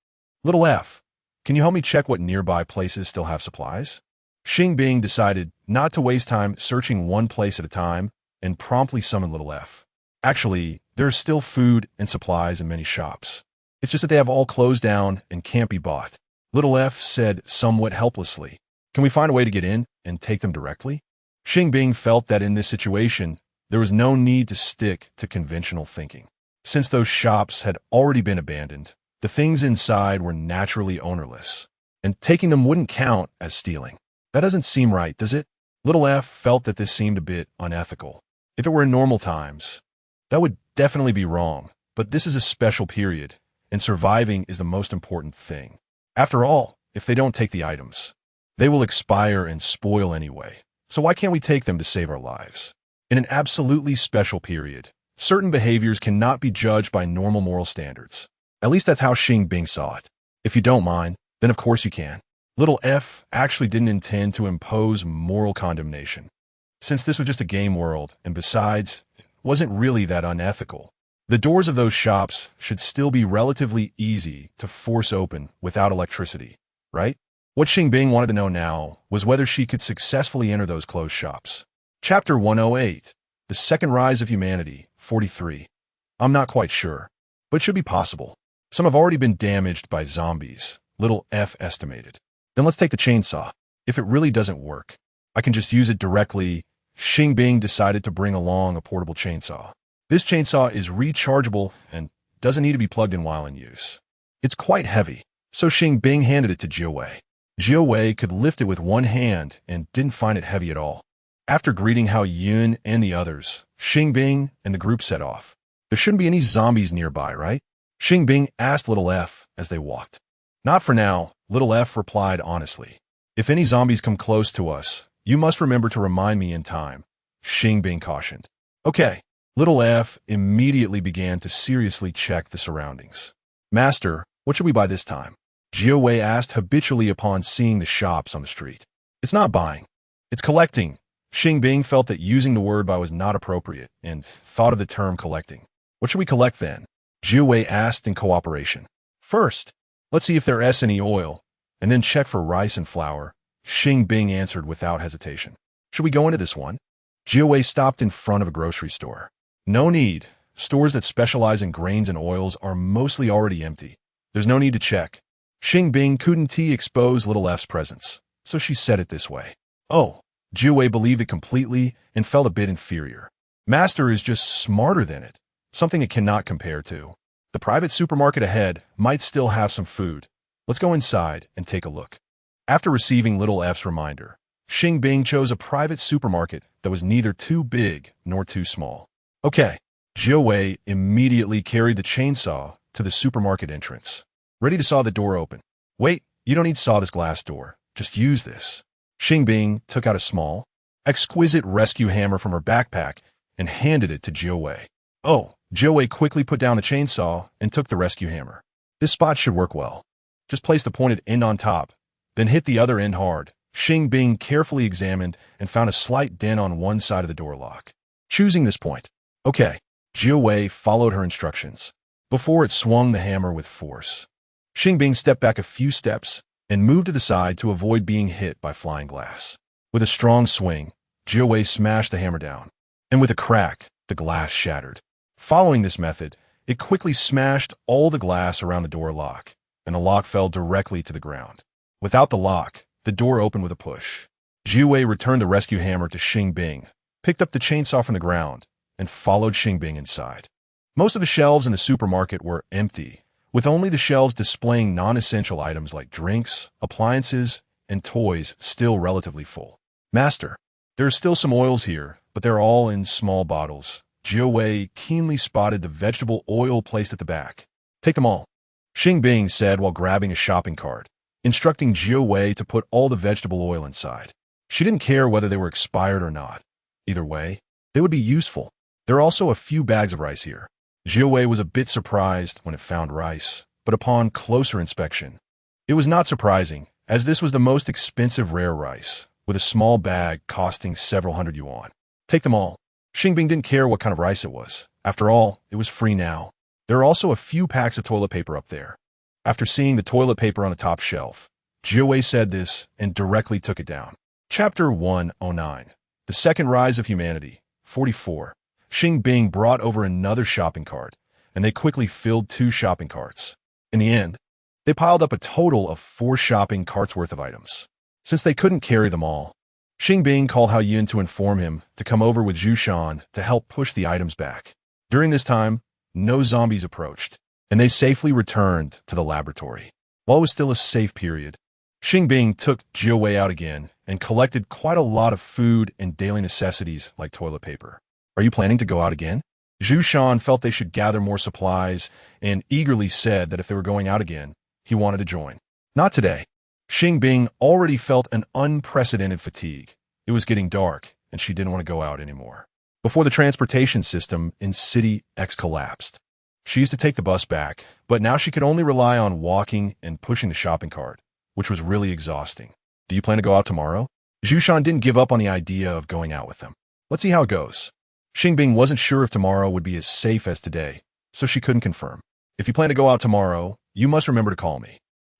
Little F, can you help me check what nearby places still have supplies? Xing Bing decided not to waste time searching one place at a time, and promptly summoned little F. Actually, there are still food and supplies in many shops. It's just that they have all closed down and can't be bought. Little F said somewhat helplessly. Can we find a way to get in and take them directly? Xing Bing felt that in this situation, there was no need to stick to conventional thinking. Since those shops had already been abandoned, the things inside were naturally ownerless, and taking them wouldn't count as stealing. That doesn't seem right, does it? Little F felt that this seemed a bit unethical. If it were in normal times, that would definitely be wrong, but this is a special period, and surviving is the most important thing. After all, if they don't take the items, they will expire and spoil anyway. So why can't we take them to save our lives? In an absolutely special period, certain behaviors cannot be judged by normal moral standards. At least that's how Xing Bing saw it. If you don't mind, then of course you can. Little F actually didn't intend to impose moral condemnation, since this was just a game world, and besides, it wasn't really that unethical. The doors of those shops should still be relatively easy to force open without electricity, right? What Xing Bing wanted to know now was whether she could successfully enter those closed shops. Chapter 108, The Second Rise of Humanity, 43. I'm not quite sure, but it should be possible. Some have already been damaged by zombies, little F estimated. Then let's take the chainsaw. If it really doesn't work, I can just use it directly. Xing Bing decided to bring along a portable chainsaw. This chainsaw is rechargeable and doesn't need to be plugged in while in use. It's quite heavy, so Xing Bing handed it to Jiawei. Jiawei could lift it with one hand and didn't find it heavy at all. After greeting Hao Yun and the others, Xing Bing and the group set off. There shouldn't be any zombies nearby, right? Xing Bing asked little F as they walked. Not for now, little F replied honestly. If any zombies come close to us, you must remember to remind me in time, Xing Bing cautioned. Okay. Little F immediately began to seriously check the surroundings. Master, what should we buy this time? Jiawei asked habitually upon seeing the shops on the street. It's not buying. It's collecting. Xing Bing felt that using the word buy was not appropriate and thought of the term collecting. What should we collect then? Jiawei asked in cooperation. First, let's see if there's any oil, and then check for rice and flour. Xing Bing answered without hesitation. Should we go into this one? Jiawei stopped in front of a grocery store. No need. Stores that specialize in grains and oils are mostly already empty. There's no need to check. Xing Bing couldn't expose little F's presence, so she said it this way. Oh, Jiawei believed it completely and felt a bit inferior. Master is just smarter than it, something it cannot compare to. The private supermarket ahead might still have some food. Let's go inside and take a look. After receiving little F's reminder, Xing Bing chose a private supermarket that was neither too big nor too small. Okay, Jiawei immediately carried the chainsaw to the supermarket entrance, ready to saw the door open. Wait, you don't need to saw this glass door. Just use this. Xing Bing took out a small, exquisite rescue hammer from her backpack and handed it to Jiawei. Oh, Jiawei quickly put down the chainsaw and took the rescue hammer. This spot should work well. Just place the pointed end on top, then hit the other end hard. Xing Bing carefully examined and found a slight dent on one side of the door lock. Choosing this point. Okay, Jiawei followed her instructions. Before it swung the hammer with force. Xing Bing stepped back a few steps and moved to the side to avoid being hit by flying glass. With a strong swing, Jiawei smashed the hammer down, and with a crack, the glass shattered. Following this method, it quickly smashed all the glass around the door lock, and the lock fell directly to the ground. Without the lock, the door opened with a push. Jiawei returned the rescue hammer to Xing Bing, picked up the chainsaw from the ground, and followed Xing Bing inside. Most of the shelves in the supermarket were empty, with only the shelves displaying non-essential items like drinks, appliances, and toys still relatively full. Master, there are still some oils here, but they're all in small bottles. Jiawei keenly spotted the vegetable oil placed at the back. Take them all, Xing Bing said while grabbing a shopping cart, instructing Jiawei to put all the vegetable oil inside. She didn't care whether they were expired or not. Either way, they would be useful. There are also a few bags of rice here. Jiawei was a bit surprised when it found rice, but upon closer inspection, it was not surprising, as this was the most expensive rare rice, with a small bag costing several hundred yuan. Take them all. Xing Bing didn't care what kind of rice it was. After all, it was free now. There are also a few packs of toilet paper up there. After seeing the toilet paper on the top shelf, Jiawei said this and directly took it down. Chapter 109, The Second Rise of Humanity, 44. Xing Bing brought over another shopping cart, and they quickly filled 2 shopping carts. In the end, they piled up a total of 4 shopping carts worth of items. Since they couldn't carry them all, Xing Bing called Hao Yun to inform him to come over with Zhu Shan to help push the items back. During this time, no zombies approached, and they safely returned to the laboratory. While it was still a safe period, Xing Bing took Jiu Wei out again and collected quite a lot of food and daily necessities like toilet paper. Are you planning to go out again? Zhu Shan felt they should gather more supplies and eagerly said that if they were going out again, he wanted to join. Not today. Xing Bing already felt an unprecedented fatigue. It was getting dark, and she didn't want to go out anymore. Before the transportation system in City X collapsed, she used to take the bus back, but now she could only rely on walking and pushing the shopping cart, which was really exhausting. Do you plan to go out tomorrow? Zhu Shan didn't give up on the idea of going out with them. Let's see how it goes. Xing Bing wasn't sure if tomorrow would be as safe as today, so she couldn't confirm. If you plan to go out tomorrow, you must remember to call me.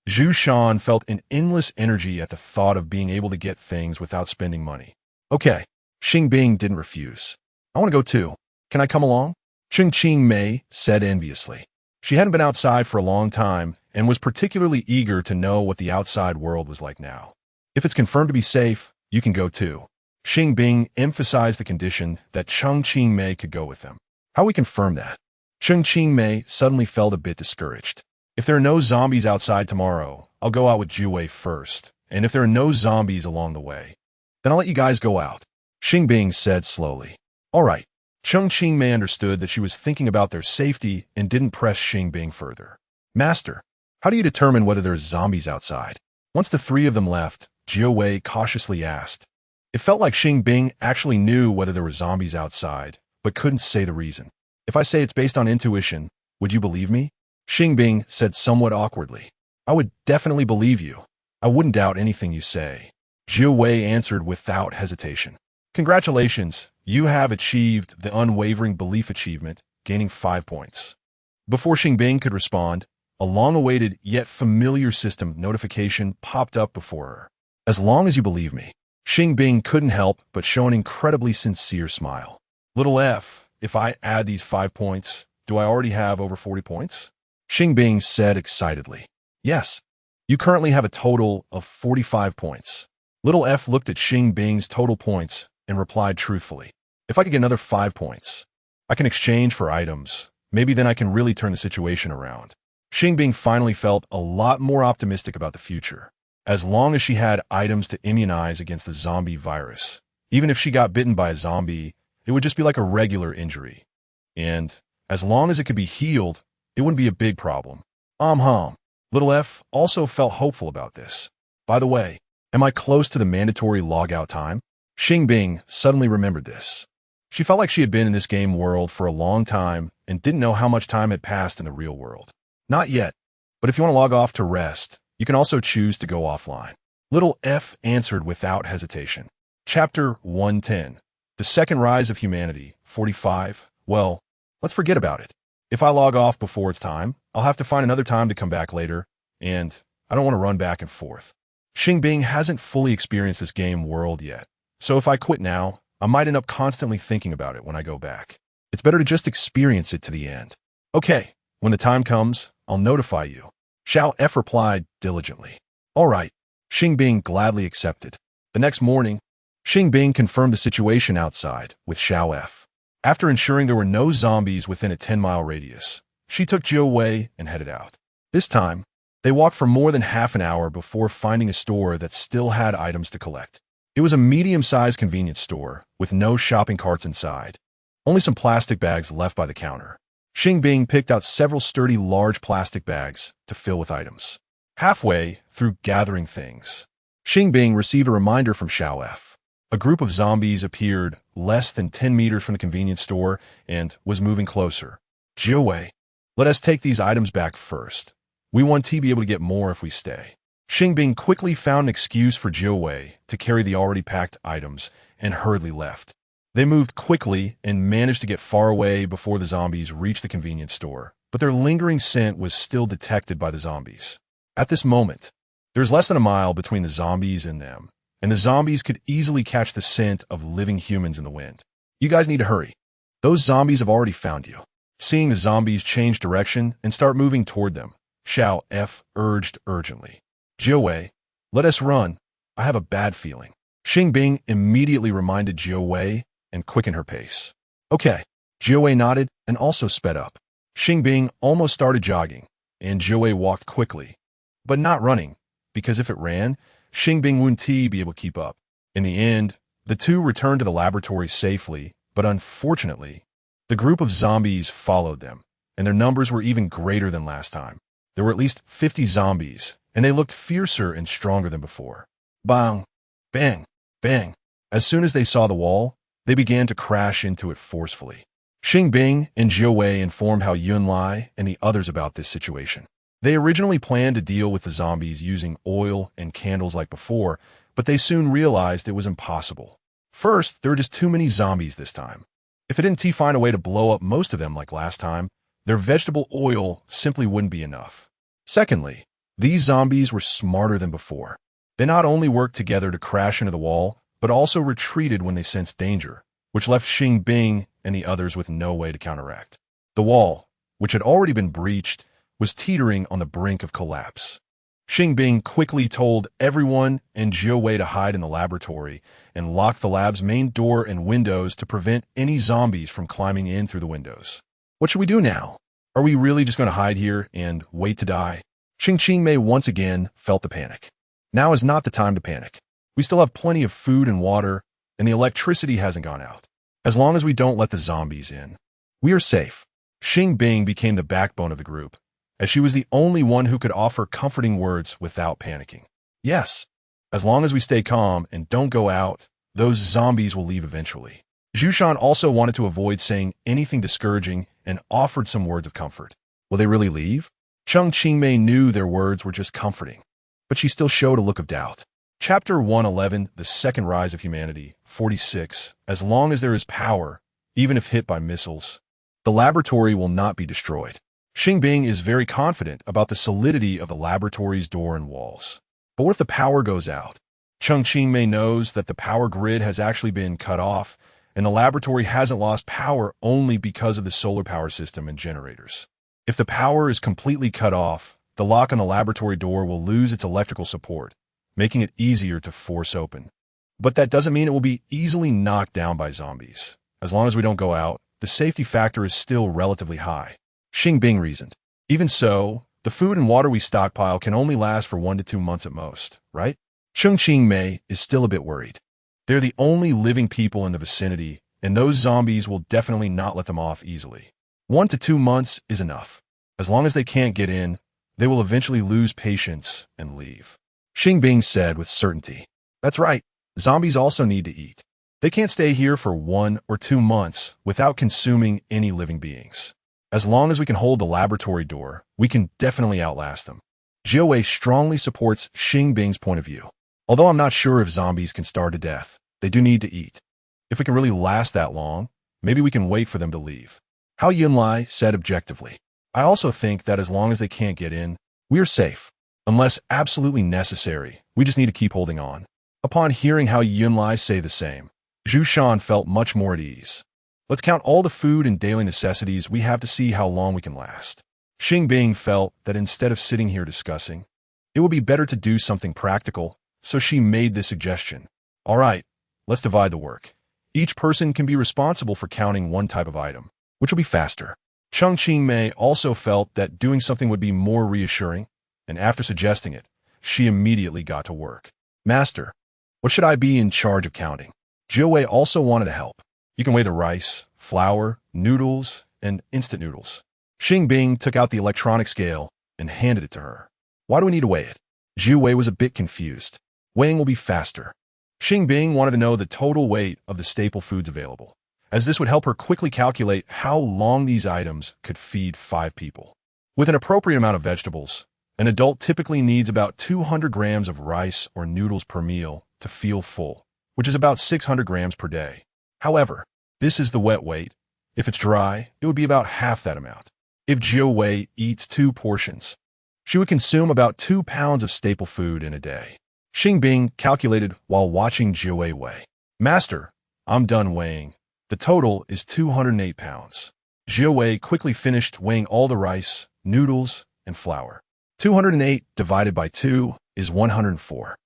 Zhu Shan felt an endless energy at the thought of being able to get things without spending money. Okay, Xing Bing didn't refuse. I want to go too. Can I come along? Qing Mei said enviously. She hadn't been outside for a long time and was particularly eager to know what the outside world was like now. If it's confirmed to be safe, you can go too. Xing Bing emphasized the condition that Qing Mei could go with them. How we confirm that? Qing Mei suddenly felt a bit discouraged. If there are no zombies outside tomorrow, I'll go out with Jiu Wei first, and if there are no zombies along the way, then I'll let you guys go out, Xing Bing said slowly. All right. Qing Mei understood that she was thinking about their safety and didn't press Xing Bing further. Master, how do you determine whether there's zombies outside? Once the 3 of them left, Jiu Wei cautiously asked. It felt like Xing Bing actually knew whether there were zombies outside, but couldn't say the reason. If I say it's based on intuition, would you believe me? Xing Bing said somewhat awkwardly. I would definitely believe you. I wouldn't doubt anything you say. Jiu Wei answered without hesitation. Congratulations, you have achieved the unwavering belief achievement, gaining 5 points. Before Xing Bing could respond, a long-awaited yet familiar system notification popped up before her. As long as you believe me. Xing Bing couldn't help but show an incredibly sincere smile. Little f, if I add these 5 points, do I already have over 40 points? Xing Bing said excitedly. Yes, you currently have a total of 45 points. Little f looked at Xing Bing's total points and replied truthfully. If I could get another 5 points, I can exchange for items. Maybe then I can really turn the situation around. Xing Bing finally felt a lot more optimistic about the future. As long as she had items to immunize against the zombie virus, even if she got bitten by a zombie, it would just be like a regular injury. And as long as it could be healed, it wouldn't be a big problem. Little f also felt hopeful about this. By the way, am I close to the mandatory logout time? Xing Bing suddenly remembered this. She felt like she had been in this game world for a long time and didn't know how much time had passed in the real world. Not yet, but if you want to log off to rest, you can also choose to go offline. Little f answered without hesitation. Chapter 110. The Second Rise of Humanity, 45. Well, let's forget about it. If I log off before it's time, I'll have to find another time to come back later, and I don't want to run back and forth. Xing Bing hasn't fully experienced this game world yet, so if I quit now, I might end up constantly thinking about it when I go back. It's better to just experience it to the end. Okay, when the time comes, I'll notify you. Xiao F replied diligently. All right, Xing Bing gladly accepted. The next morning, Xing Bing confirmed the situation outside with Xiao F. After ensuring there were no zombies within a 10-mile radius, she took Jiu Wei and headed out. This time, they walked for more than half an hour before finding a store that still had items to collect. It was a medium-sized convenience store with no shopping carts inside, only some plastic bags left by the counter. Xing Bing picked out several sturdy large plastic bags to fill with items. Halfway through gathering things, Xing Bing received a reminder from Xiao F. A group of zombies appeared less than 10 meters from the convenience store and was moving closer. Jiu Wei, let us take these items back first. We want to be able to get more if we stay. Xing Bing quickly found an excuse for Jiu Wei to carry the already packed items and hurriedly left. They moved quickly and managed to get far away before the zombies reached the convenience store, but their lingering scent was still detected by the zombies. At this moment, there's less than a mile between the zombies and them, and the zombies could easily catch the scent of living humans in the wind. You guys need to hurry. Those zombies have already found you. Seeing the zombies change direction and start moving toward them, Xiao F urged urgently. Jiawei, let us run. I have a bad feeling. Xing Bing immediately reminded Jiawei and quickened her pace. Okay. Jiawei nodded and also sped up. Xing Bing almost started jogging, and Jiawei walked quickly, but not running, because if it ran, Xing Bing wouldn't be able to keep up. In the end, the two returned to the laboratory safely, but unfortunately, the group of zombies followed them, and their numbers were even greater than last time. There were at least 50 zombies, and they looked fiercer and stronger than before. Bang! Bang! Bang! As soon as they saw the wall, they began to crash into it forcefully. Xing Bing and Jiawei informed Hao Yunlai and the others about this situation. They originally planned to deal with the zombies using oil and candles like before, but they soon realized it was impossible. First, there were just too many zombies this time. If they didn't find a way to blow up most of them like last time, their vegetable oil simply wouldn't be enough. Secondly, these zombies were smarter than before. They not only worked together to crash into the wall, but also retreated when they sensed danger, which left Xing Bing and the others with no way to counteract. The wall, which had already been breached, was teetering on the brink of collapse. Xing Bing quickly told everyone and Jiawei to hide in the laboratory and locked the lab's main door and windows to prevent any zombies from climbing in through the windows. What should we do now? Are we really just going to hide here and wait to die? Xing Mei once again felt the panic. Now is not the time to panic. We still have plenty of food and water, and the electricity hasn't gone out. As long as we don't let the zombies in, we are safe. Xing Bing became the backbone of the group, as she was the only one who could offer comforting words without panicking. Yes, as long as we stay calm and don't go out, those zombies will leave eventually. Zhu Shan also wanted to avoid saying anything discouraging and offered some words of comfort. Will they really leave? Qingmei knew their words were just comforting, but she still showed a look of doubt. Chapter 111, The Second Rise of Humanity, 46. As long as there is power, even if hit by missiles, the laboratory will not be destroyed. Xing Bing is very confident about the solidity of the laboratory's door and walls. But what if the power goes out? Qingmei knows that the power grid has actually been cut off, and the laboratory hasn't lost power only because of the solar power system and generators. If the power is completely cut off, the lock on the laboratory door will lose its electrical support, making it easier to force open. But that doesn't mean it will be easily knocked down by zombies. As long as we don't go out, the safety factor is still relatively high. Xing Bing reasoned. Even so, the food and water we stockpile can only last for 1 to 2 months at most, right? Qingmei is still a bit worried. They're the only living people in the vicinity, and those zombies will definitely not let them off easily. 1 to 2 months is enough. As long as they can't get in, they will eventually lose patience and leave. Xing Bing said with certainty. That's right. Zombies also need to eat. They can't stay here for 1 or 2 months without consuming any living beings. As long as we can hold the laboratory door, we can definitely outlast them. Jiawei strongly supports Xing Bing's point of view. Although I'm not sure if zombies can starve to death, they do need to eat. If we can really last that long, maybe we can wait for them to leave. Hao Yunlai said objectively. I also think that as long as they can't get in, we are safe. Unless absolutely necessary, we just need to keep holding on. Upon hearing Hao Yunlai say the same, Zhu Shan felt much more at ease. Let's count all the food and daily necessities we have to see how long we can last. Xing Bing felt that instead of sitting here discussing, it would be better to do something practical, so she made this suggestion. All right, let's divide the work. Each person can be responsible for counting one type of item, which will be faster. Qingmei also felt that doing something would be more reassuring, and after suggesting it, she immediately got to work. Master, what should I be in charge of counting? Jiawei also wanted to help. You can weigh the rice, flour, noodles, and instant noodles. Xing Bing took out the electronic scale and handed it to her. Why do we need to weigh it? Jiawei was a bit confused. Weighing will be faster. Xing Bing wanted to know the total weight of the staple foods available, as this would help her quickly calculate how long these items could feed 5 people. With an appropriate amount of vegetables, an adult typically needs about 200 grams of rice or noodles per meal to feel full, which is about 600 grams per day. However, this is the wet weight. If it's dry, it would be about half that amount. If Jiawei eats 2 portions, she would consume about 2 pounds of staple food in a day. Xing Bing calculated while watching Jiawei weigh. Master, I'm done weighing. The total is 208 pounds. Jiawei quickly finished weighing all the rice, noodles, and flour. 208 divided by 2 is 104.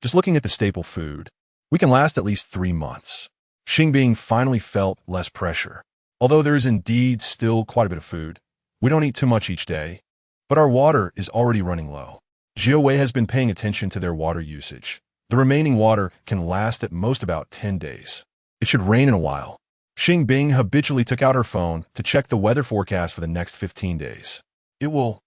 Just looking at the staple food, we can last at least 3 months. Xing Bing finally felt less pressure. Although there is indeed still quite a bit of food, we don't eat too much each day, but our water is already running low. Jiawei has been paying attention to their water usage. The remaining water can last at most about 10 days. It should rain in a while. Xing Bing habitually took out her phone to check the weather forecast for the next 15 days. It will.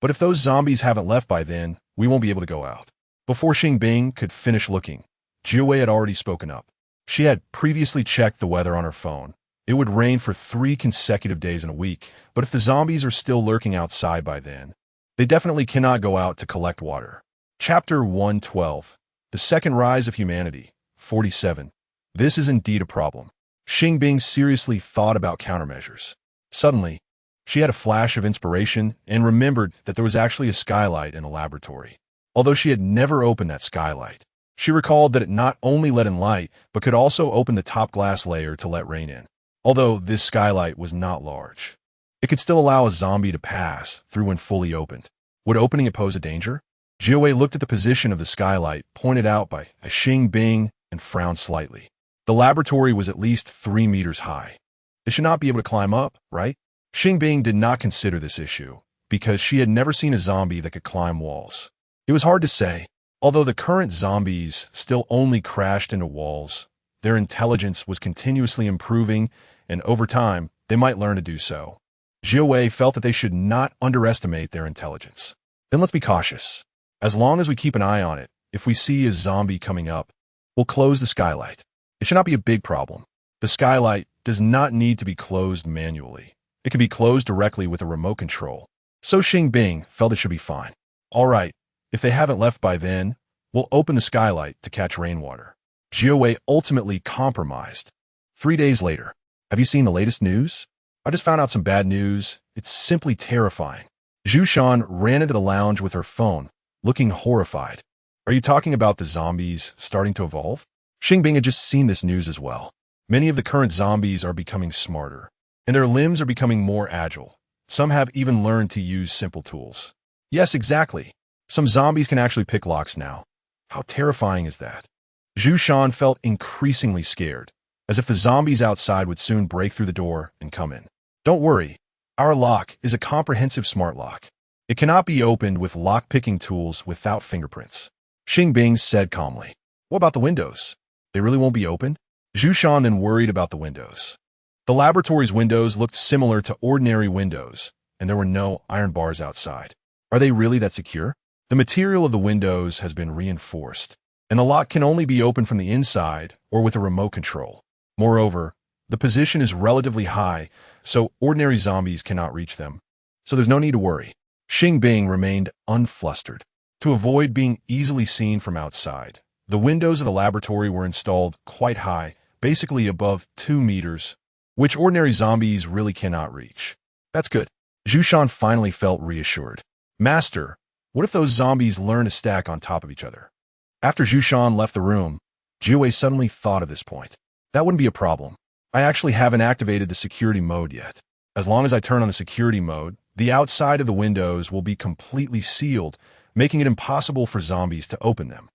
But if those zombies haven't left by then, we won't be able to go out. Before Xing Bing could finish looking, Jiawei had already spoken up. She had previously checked the weather on her phone. It would rain for 3 consecutive days in a week, but if the zombies are still lurking outside by then, they definitely cannot go out to collect water. Chapter 112. The Second Rise of Humanity. 47. This is indeed a problem. Xing Bing seriously thought about countermeasures. Suddenly, she had a flash of inspiration and remembered that there was actually a skylight in the laboratory. Although she had never opened that skylight, she recalled that it not only let in light, but could also open the top glass layer to let rain in. Although this skylight was not large, it could still allow a zombie to pass through when fully opened. Would opening it pose a danger? Jiawei looked at the position of the skylight pointed out by Xing Bing and frowned slightly. The laboratory was at least 3 meters high. It should not be able to climb up, right? Xing Bing did not consider this issue, because she had never seen a zombie that could climb walls. It was hard to say. Although the current zombies still only crashed into walls, their intelligence was continuously improving, and over time, they might learn to do so. Jiawei felt that they should not underestimate their intelligence. Then let's be cautious. As long as we keep an eye on it, if we see a zombie coming up, we'll close the skylight. It should not be a big problem. The skylight does not need to be closed manually. It can be closed directly with a remote control. So Xing Bing felt it should be fine. All right, if they haven't left by then, we'll open the skylight to catch rainwater. Jiawei ultimately compromised. 3 days later. Have you seen the latest news? I just found out some bad news. It's simply terrifying. Zhu Shan ran into the lounge with her phone, looking horrified. Are you talking about the zombies starting to evolve? Xing Bing had just seen this news as well. Many of the current zombies are becoming smarter, and their limbs are becoming more agile. Some have even learned to use simple tools. Yes, exactly. Some zombies can actually pick locks now. How terrifying is that? Zhu Shan felt increasingly scared, as if the zombies outside would soon break through the door and come in. Don't worry, our lock is a comprehensive smart lock. It cannot be opened with lock-picking tools without fingerprints. Xing Bing said calmly. What about the windows? They really won't be opened? Zhu Shan then worried about the windows. The laboratory's windows looked similar to ordinary windows, and there were no iron bars outside. Are they really that secure? The material of the windows has been reinforced, and the lock can only be opened from the inside or with a remote control. Moreover, the position is relatively high, so ordinary zombies cannot reach them. So there's no need to worry. Xing Bing remained unflustered. To avoid being easily seen from outside, the windows of the laboratory were installed quite high, basically above 2 meters, which ordinary zombies really cannot reach. That's good. Zhu Shan finally felt reassured. Master, what if those zombies learn to stack on top of each other? After Zhu Shan left the room, Jiawei suddenly thought of this point. That wouldn't be a problem. I actually haven't activated the security mode yet. As long as I turn on the security mode, the outside of the windows will be completely sealed, making it impossible for zombies to open them.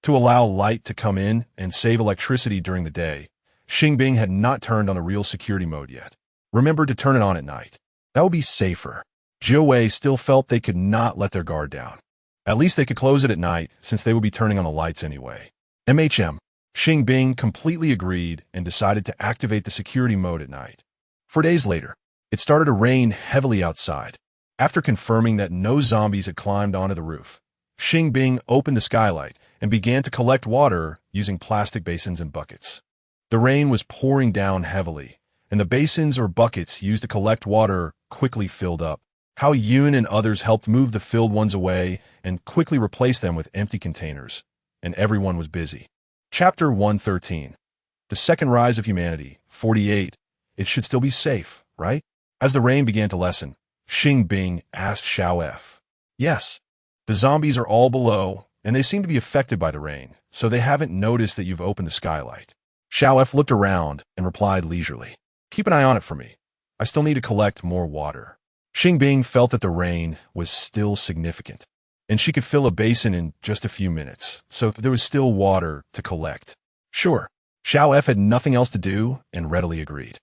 To allow light to come in and save electricity during the day, Xing Bing had not turned on the real security mode yet. Remember to turn it on at night. That would be safer. Jiawei still felt they could not let their guard down. At least they could close it at night, since they would be turning on the lights anyway. Xing Bing completely agreed and decided to activate the security mode at night. 4 days later, it started to rain heavily outside. After confirming that no zombies had climbed onto the roof, Xing Bing opened the skylight and began to collect water using plastic basins and buckets. The rain was pouring down heavily, and the basins or buckets used to collect water quickly filled up. Hao Yun and others helped move the filled ones away and quickly replace them with empty containers, and everyone was busy. Chapter 113. The Second Rise of Humanity. 48. It should still be safe, right? As the rain began to lessen, Xing Bing asked Xiao F. Yes. The zombies are all below, and they seem to be affected by the rain, so they haven't noticed that you've opened the skylight. Xiao F looked around and replied leisurely. Keep an eye on it for me. I still need to collect more water. Xing Bing felt that the rain was still significant, and she could fill a basin in just a few minutes, so there was still water to collect. Sure. Xiao F had nothing else to do and readily agreed.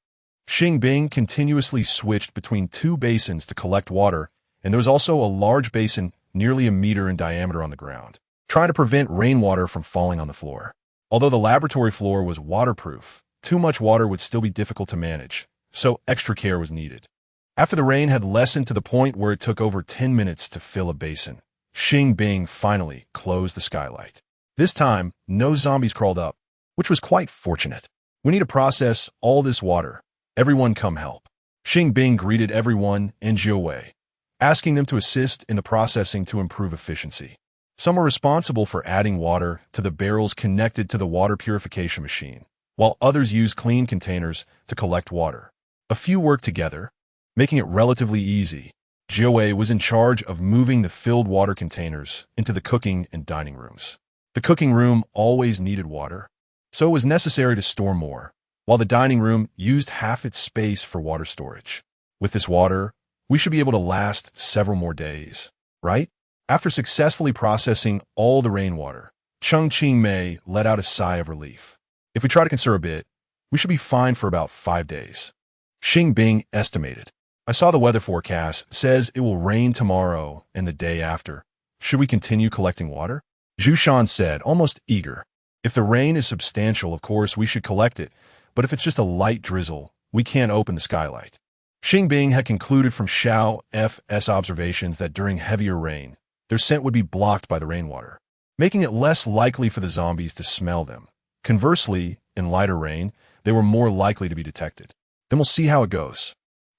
Xing Bing continuously switched between two basins to collect water, and there was also a large basin nearly a meter in diameter on the ground, trying to prevent rainwater from falling on the floor. Although the laboratory floor was waterproof, too much water would still be difficult to manage, so extra care was needed. After the rain had lessened to the point where it took over 10 minutes to fill a basin, Xing Bing finally closed the skylight. This time, no zombies crawled up, which was quite fortunate. We need to process all this water. Everyone come help. Xing Bing greeted everyone and Jiu Wei, asking them to assist in the processing to improve efficiency. Some were responsible for adding water to the barrels connected to the water purification machine, while others used clean containers to collect water. A few worked together, making it relatively easy. Jiu Wei was in charge of moving the filled water containers into the cooking and dining rooms. The cooking room always needed water, so it was necessary to store more, while the dining room used half its space for water storage. With this water, we should be able to last several more days, right? After successfully processing all the rainwater, Cheng Mei let out a sigh of relief. If we try to conserve a bit, we should be fine for about 5 days. Xing Bing estimated. I saw the weather forecast says it will rain tomorrow and the day after. Should we continue collecting water? Zhu Shan said, almost eager. If the rain is substantial, of course, we should collect it, but if it's just a light drizzle, we can't open the skylight. Xing Bing had concluded from Xiao F's observations that during heavier rain, their scent would be blocked by the rainwater, making it less likely for the zombies to smell them. Conversely, in lighter rain, they were more likely to be detected. Then we'll see how it goes.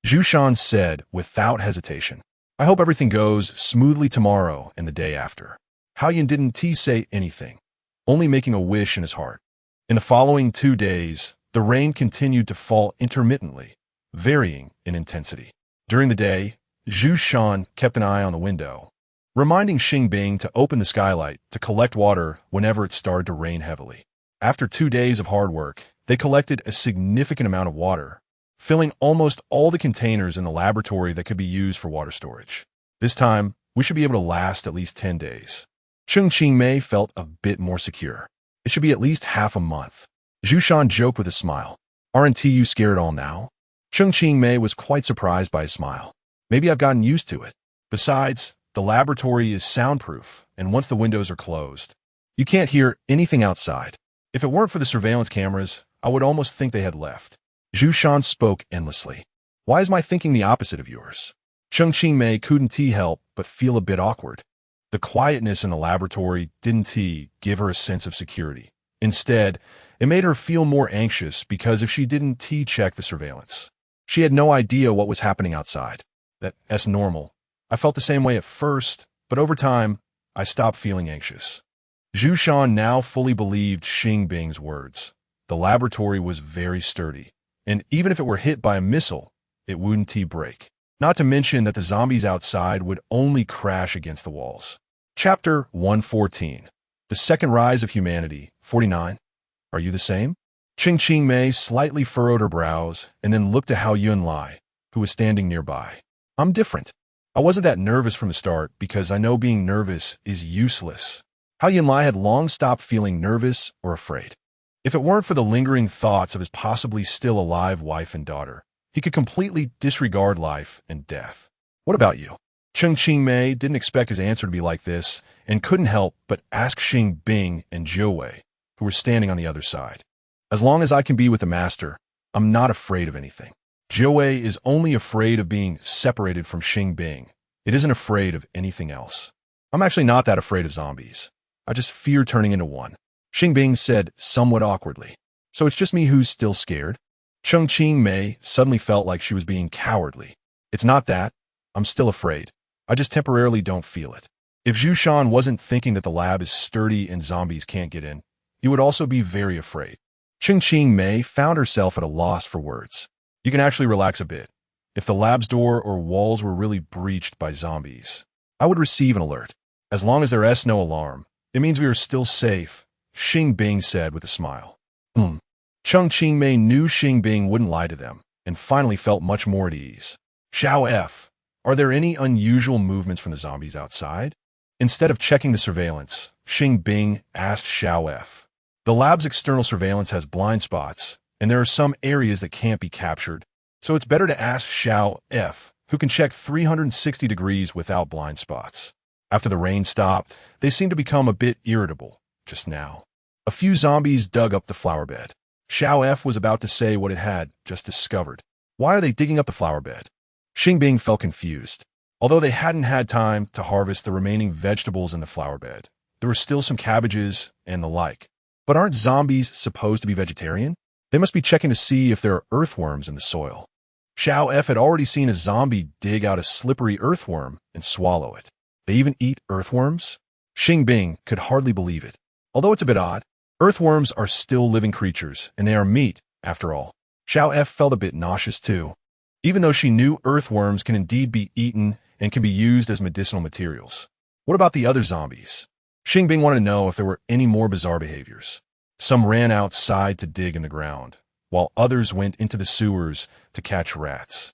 Zhu Shan said without hesitation. I hope everything goes smoothly tomorrow and the day after. Hao Yin didn't say anything, only making a wish in his heart. In the following 2 days, the rain continued to fall intermittently, varying in intensity. During the day, Zhu Shan kept an eye on the window, reminding Xing Bing to open the skylight to collect water whenever it started to rain heavily. After 2 days of hard work, they collected a significant amount of water, filling almost all the containers in the laboratory that could be used for water storage. This time, we should be able to last at least 10 days. Cheng Mei felt a bit more secure. It should be at least half a month. Zhu Shan joked with a smile. Aren't you scared all now? Cheng Mei was quite surprised by his smile. Maybe I've gotten used to it. Besides, the laboratory is soundproof, and once the windows are closed, you can't hear anything outside. If it weren't for the surveillance cameras, I would almost think they had left. Zhu Shan spoke endlessly. Why is my thinking the opposite of yours? Cheng Mei couldn't help but feel a bit awkward. The quietness in the laboratory didn't give her a sense of security. Instead, it made her feel more anxious because if she didn't check the surveillance, she had no idea what was happening outside. That's normal. I felt the same way at first, but over time, I stopped feeling anxious. Zhu Shan now fully believed Xing Bing's words. The laboratory was very sturdy, and even if it were hit by a missile, it wouldn't break. Not to mention that the zombies outside would only crash against the walls. Chapter 114. The Second Rise of Humanity, 49. Are you the same? Cheng Mei slightly furrowed her brows and then looked at Hao Yunlai, who was standing nearby. I'm different. I wasn't that nervous from the start because I know being nervous is useless. Hao Yunlai had long stopped feeling nervous or afraid. If it weren't for the lingering thoughts of his possibly still alive wife and daughter, he could completely disregard life and death. What about you? Cheng Mei didn't expect his answer to be like this and couldn't help but ask Xing Bing and Jiu Wei, who were standing on the other side. As long as I can be with the master, I'm not afraid of anything. Jiu Wei is only afraid of being separated from Xing Bing. It isn't afraid of anything else. I'm actually not that afraid of zombies. I just fear turning into one. Xing Bing said somewhat awkwardly. So it's just me who's still scared? Cheng Mei suddenly felt like she was being cowardly. It's not that. I'm still afraid. I just temporarily don't feel it. If Zhu Shan wasn't thinking that the lab is sturdy and zombies can't get in, he would also be very afraid. Cheng Mei found herself at a loss for words. You can actually relax a bit. If the lab's door or walls were really breached by zombies, I would receive an alert. As long as there is no alarm, it means we are still safe, Xing Bing said with a smile. Qing knew Xing Bing wouldn't lie to them, and finally felt much more at ease. Xiao F, are there any unusual movements from the zombies outside? Instead of checking the surveillance, Xing Bing asked Xiao F. The lab's external surveillance has blind spots, and there are some areas that can't be captured, so it's better to ask Xiao F, who can check 360 degrees without blind spots. After the rain stopped, they seemed to become a bit irritable, just now. A few zombies dug up the flower bed. Xiao F was about to say what it had just discovered. Why are they digging up the flower bed? Xing Bing felt confused. Although they hadn't had time to harvest the remaining vegetables in the flower bed, there were still some cabbages and the like. But aren't zombies supposed to be vegetarian? They must be checking to see if there are earthworms in the soil. Xiao F had already seen a zombie dig out a slippery earthworm and swallow it. They even eat earthworms? Xing Bing could hardly believe it. Although it's a bit odd, earthworms are still living creatures, and they are meat, after all. Xiao F felt a bit nauseous too. Even though she knew earthworms can indeed be eaten and can be used as medicinal materials. What about the other zombies? Xing Bing wanted to know if there were any more bizarre behaviors. Some ran outside to dig in the ground, while others went into the sewers to catch rats.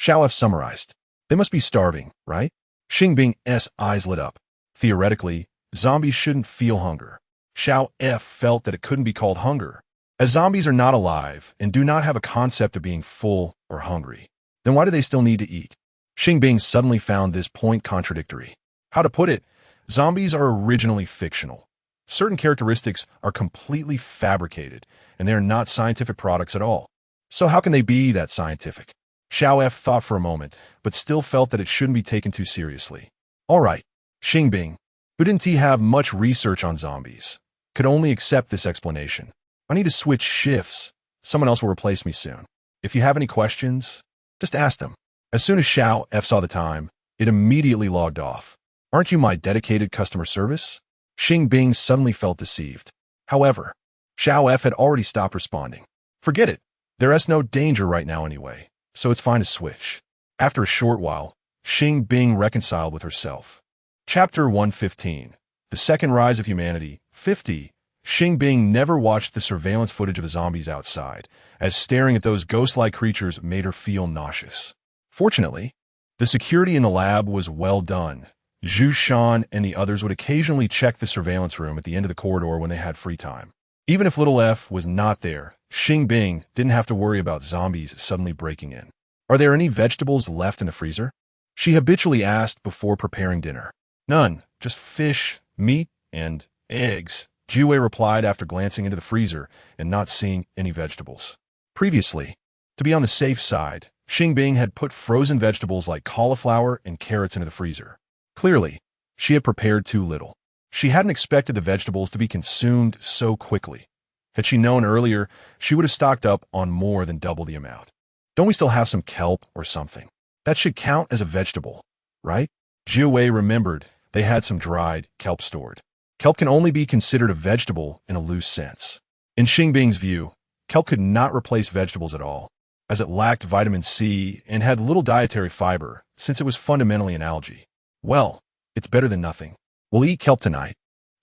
Xiao F summarized. They must be starving, right? Xing Bing's eyes lit up. Theoretically, zombies shouldn't feel hunger. Xiao F felt that it couldn't be called hunger, as zombies are not alive and do not have a concept of being full or hungry. Then why do they still need to eat? Xing Bing suddenly found this point contradictory. How to put it, zombies are originally fictional. Certain characteristics are completely fabricated, and they are not scientific products at all. So how can they be that scientific? Xiao F thought for a moment, but still felt that it shouldn't be taken too seriously. All right, Xing Bing, who didn't have much research on zombies, could only accept this explanation. I need to switch shifts. Someone else will replace me soon. If you have any questions, just ask them. As soon as Xiao F saw the time, it immediately logged off. Aren't you my dedicated customer service? Xing Bing suddenly felt deceived. However, Xiao F had already stopped responding. Forget it. There is no danger right now anyway, so it's fine to switch. After a short while, Xing Bing reconciled with herself. Chapter 115. The Second Rise of Humanity. 50. Xing Bing never watched the surveillance footage of the zombies outside, as staring at those ghost-like creatures made her feel nauseous. Fortunately, the security in the lab was well done. Zhu Shan and the others would occasionally check the surveillance room at the end of the corridor when they had free time. Even if little F was not there, Xing Bing didn't have to worry about zombies suddenly breaking in. Are there any vegetables left in the freezer? She habitually asked before preparing dinner. None, just fish, meat, and eggs, Jiwei replied after glancing into the freezer and not seeing any vegetables. Previously, to be on the safe side, Xing Bing had put frozen vegetables like cauliflower and carrots into the freezer. Clearly, she had prepared too little. She hadn't expected the vegetables to be consumed so quickly. Had she known earlier, she would have stocked up on more than double the amount. Don't we still have some kelp or something? That should count as a vegetable, right? Jiwei remembered they had some dried kelp stored. Kelp can only be considered a vegetable in a loose sense. In Xing Bing's view, kelp could not replace vegetables at all, as it lacked vitamin C and had little dietary fiber, since it was fundamentally an algae. Well, it's better than nothing. We'll eat kelp tonight.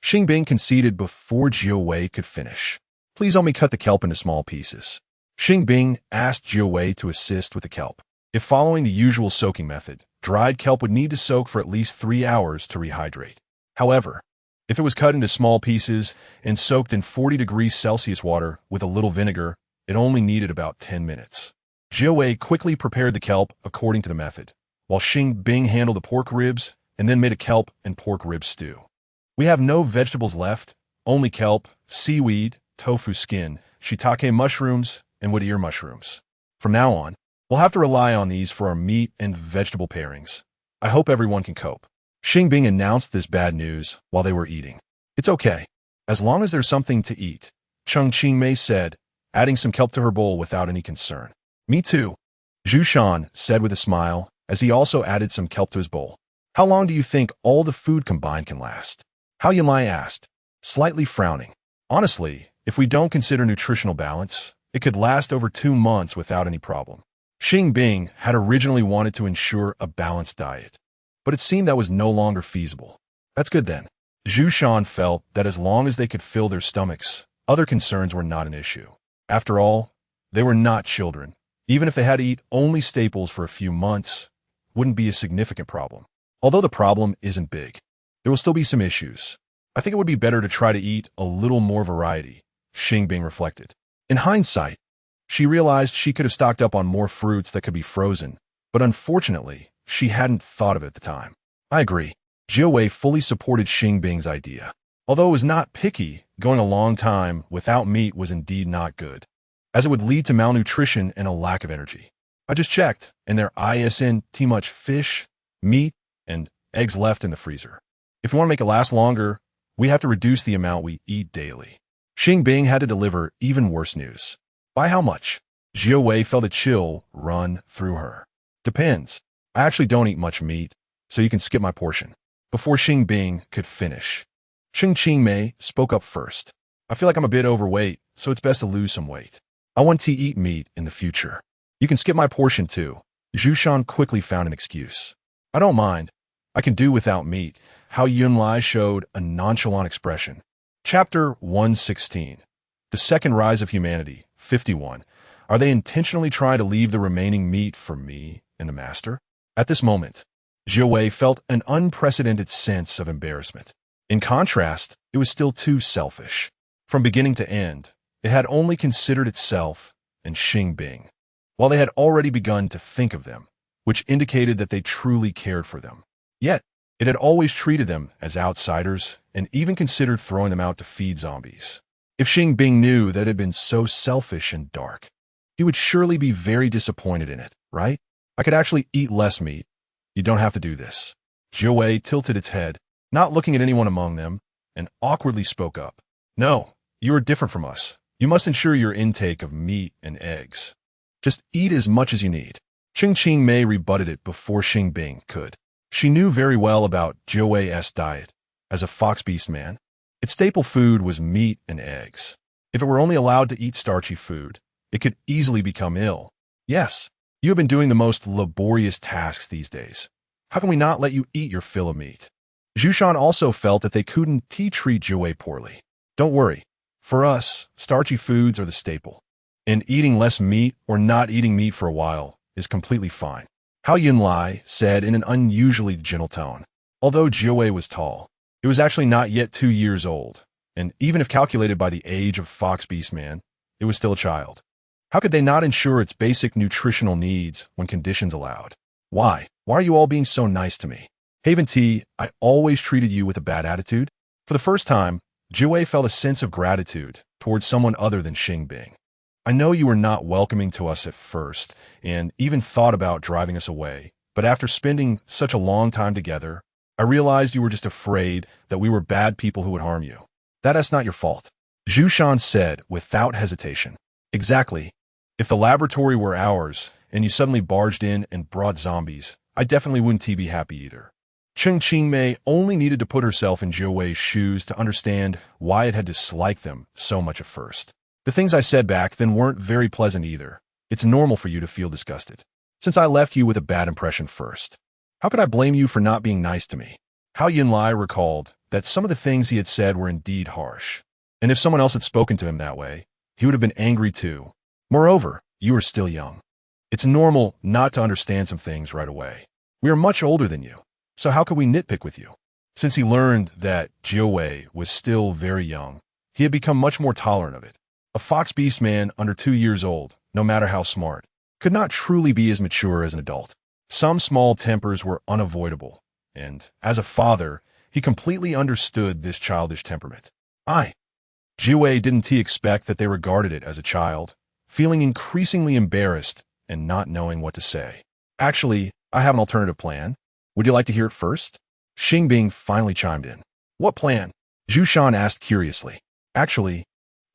Xing Bing conceded before Jiwei could finish. Please help me cut the kelp into small pieces. Xing Bing asked Jiwei to assist with the kelp. If following the usual soaking method, dried kelp would need to soak for at least 3 hours to rehydrate. However, if it was cut into small pieces and soaked in 40 degrees Celsius water with a little vinegar, it only needed about 10 minutes. Jiwei quickly prepared the kelp according to the method, while Xing Bing handled the pork ribs and then made a kelp and pork rib stew. We have no vegetables left, only kelp, seaweed, tofu skin, shiitake mushrooms, and wood ear mushrooms. From now on, we'll have to rely on these for our meat and vegetable pairings. I hope everyone can cope. Xing Bing announced this bad news while they were eating. It's okay, as long as there's something to eat, Qingmei said, adding some kelp to her bowl without any concern. Me too, Zhu Shan said with a smile, as he also added some kelp to his bowl. How long do you think all the food combined can last? Hao Yunlai asked, slightly frowning. Honestly, if we don't consider nutritional balance, it could last over 2 months without any problem. Xing Bing had originally wanted to ensure a balanced diet, but it seemed that was no longer feasible. That's good then. Zhu Shan felt that as long as they could fill their stomachs, other concerns were not an issue. After all, they were not children. Even if they had to eat only staples for a few months, wouldn't be a significant problem. Although the problem isn't big, there will still be some issues. I think it would be better to try to eat a little more variety, Xing Bing reflected. In hindsight, she realized she could have stocked up on more fruits that could be frozen, but unfortunately, she hadn't thought of it at the time. I agree. Jiawei fully supported Xing Bing's idea. Although it was not picky, going a long time without meat was indeed not good, as it would lead to malnutrition and a lack of energy. I just checked, and there isn't too much fish, meat, and eggs left in the freezer. If we want to make it last longer, we have to reduce the amount we eat daily. Xing Bing had to deliver even worse news. By how much? Jiawei felt a chill run through her. Depends. I actually don't eat much meat, so you can skip my portion. Before Xing Bing could finish, Xing Mei spoke up first. I feel like I'm a bit overweight, so it's best to lose some weight. I want to eat meat in the future. You can skip my portion too. Zhu Shan quickly found an excuse. I don't mind. I can do without meat. Hao Yunlai showed a nonchalant expression. Chapter 116. The Second Rise of Humanity, 51. Are they intentionally trying to leave the remaining meat for me and the master? At this moment, Jiawei felt an unprecedented sense of embarrassment. In contrast, it was still too selfish. From beginning to end, it had only considered itself and Xing Bing, while they had already begun to think of them, which indicated that they truly cared for them. Yet, it had always treated them as outsiders and even considered throwing them out to feed zombies. If Xing Bing knew that it had been so selfish and dark, he would surely be very disappointed in it, right? I could actually eat less meat. You don't have to do this. Jiawei tilted its head, not looking at anyone among them, and awkwardly spoke up. No, you are different from us. You must ensure your intake of meat and eggs. Just eat as much as you need. Qing Mei rebutted it before Xing Bing could. She knew very well about Jiawei's diet. As a fox beast man, its staple food was meat and eggs. If it were only allowed to eat starchy food, it could easily become ill. Yes, you have been doing the most laborious tasks these days. How can we not let you eat your fill of meat? Zhu Shan also felt that they couldn't treat Jiawei poorly. Don't worry. For us, starchy foods are the staple. And eating less meat or not eating meat for a while is completely fine. Hao Yunlai said in an unusually gentle tone. Although Jiawei was tall, it was actually not yet 2 years old, and even if calculated by the age of Fox Beast Man, it was still a child. How could they not ensure its basic nutritional needs when conditions allowed? Why? Why are you all being so nice to me? Haven T, I always treated you with a bad attitude? For the first time, Jiawei felt a sense of gratitude towards someone other than Xing Bing. I know you were not welcoming to us at first, and even thought about driving us away, but after spending such a long time together, I realized you were just afraid that we were bad people who would harm you. That's not your fault. Zhu Shan said without hesitation. Exactly. If the laboratory were ours, and you suddenly barged in and brought zombies, I definitely wouldn't be happy either. Qing Mei only needed to put herself in Jiawei's shoes to understand why it had disliked them so much at first. The things I said back then weren't very pleasant either. It's normal for you to feel disgusted, since I left you with a bad impression first. How could I blame you for not being nice to me? Hao Yunlai recalled that some of the things he had said were indeed harsh, and if someone else had spoken to him that way, he would have been angry too. Moreover, you are still young. It's normal not to understand some things right away. We are much older than you, so how could we nitpick with you? Since he learned that Jiawei was still very young, he had become much more tolerant of it. A fox beast man under 2 years old, no matter how smart, could not truly be as mature as an adult. Some small tempers were unavoidable, and as a father, he completely understood this childish temperament. Jiawei didn't expect that they regarded it as a child, feeling increasingly embarrassed and not knowing what to say. Actually, I have an alternative plan. Would you like to hear it first? Xing Bing finally chimed in. What plan? Zhu Shan asked curiously. Actually,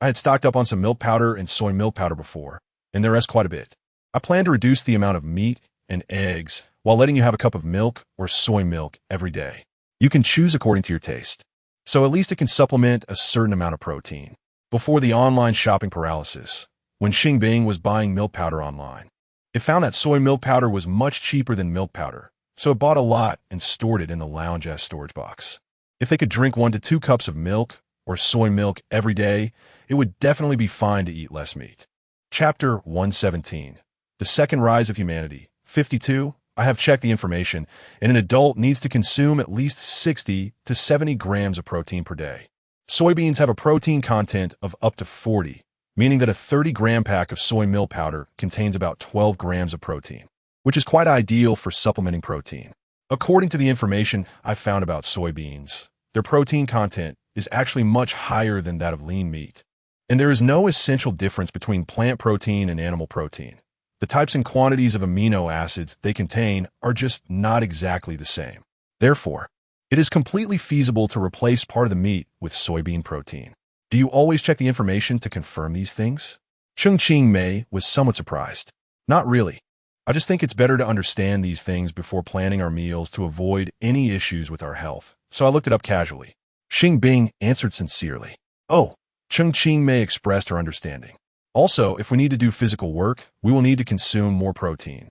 I had stocked up on some milk powder and soy milk powder before, and there is quite a bit. I plan to reduce the amount of meat and eggs while letting you have a cup of milk or soy milk every day. You can choose according to your taste, so at least it can supplement a certain amount of protein. Before the online shopping paralysis, when Xing Bing was buying milk powder online, it found that soy milk powder was much cheaper than milk powder, so it bought a lot and stored it in the lounge as storage box. If they could drink 1 to 2 cups of milk or soy milk every day, it would definitely be fine to eat less meat. Chapter 117. The Second Rise of Humanity. 52. I have checked the information, and an adult needs to consume at least 60 to 70 grams of protein per day. Soybeans have a protein content of up to 40, meaning that a 30-gram pack of soy milk powder contains about 12 grams of protein, which is quite ideal for supplementing protein. According to the information I found about soybeans, their protein content is actually much higher than that of lean meat. And there is no essential difference between plant protein and animal protein. The types and quantities of amino acids they contain are just not exactly the same. Therefore, it is completely feasible to replace part of the meat with soybean protein. Do you always check the information to confirm these things? Xing Bing was somewhat surprised. Not really. I just think it's better to understand these things before planning our meals to avoid any issues with our health. So I looked it up casually. Xing Bing answered sincerely. Oh, Xing Bing expressed her understanding. Also, if we need to do physical work, we will need to consume more protein.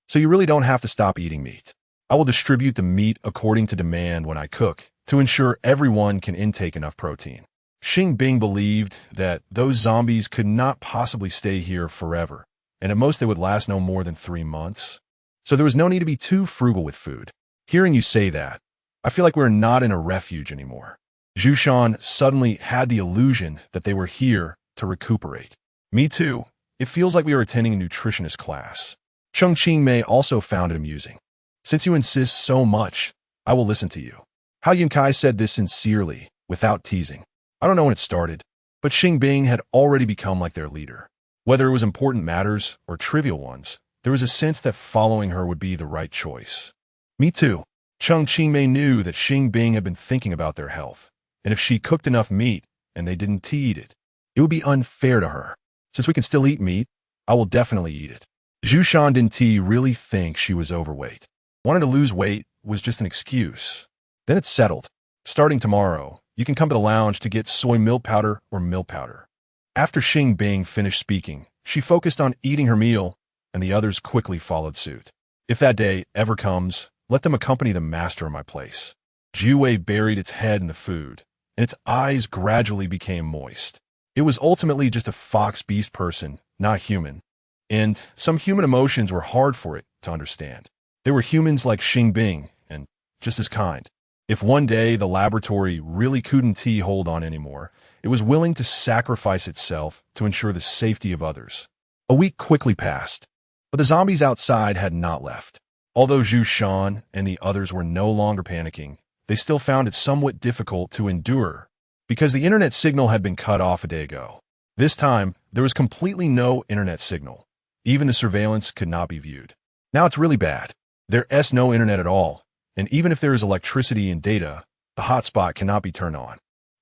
So you really don't have to stop eating meat. I will distribute the meat according to demand when I cook to ensure everyone can intake enough protein. Xing Bing believed that those zombies could not possibly stay here forever, and at most they would last no more than 3 months. So there was no need to be too frugal with food. Hearing you say that, I feel like we're not in a refuge anymore. Zhu suddenly had the illusion that they were here to recuperate. Me too. It feels like we are attending a nutritionist class. Xing Bing also found it amusing. Since you insist so much, I will listen to you. Hao Yunkai said this sincerely, without teasing. I don't know when it started, but Xing Bing had already become like their leader. Whether it was important matters or trivial ones, there was a sense that following her would be the right choice. Me too. Xing Bing knew that Xing Bing had been thinking about their health, and if she cooked enough meat and they didn't eat it, it would be unfair to her. Since we can still eat meat, I will definitely eat it. Zhu didn't really think she was overweight. Wanting to lose weight was just an excuse. Then it's settled. Starting tomorrow, you can come to the lounge to get soy milk powder or milk powder. After Xing Bing finished speaking, she focused on eating her meal, and the others quickly followed suit. If that day ever comes, let them accompany the master of my place. Jiwei buried its head in the food, and its eyes gradually became moist. It was ultimately just a fox beast person, not human. And some human emotions were hard for it to understand. They were humans like Xing Bing, and just as kind. If one day the laboratory really couldn't hold on anymore, it was willing to sacrifice itself to ensure the safety of others. A week quickly passed, but the zombies outside had not left. Although Zhu and the others were no longer panicking, they still found it somewhat difficult to endure, because the internet signal had been cut off a day ago. This time, there was completely no internet signal. Even the surveillance could not be viewed. Now it's really bad. There's no internet at all, and even if there is electricity and data, the hotspot cannot be turned on.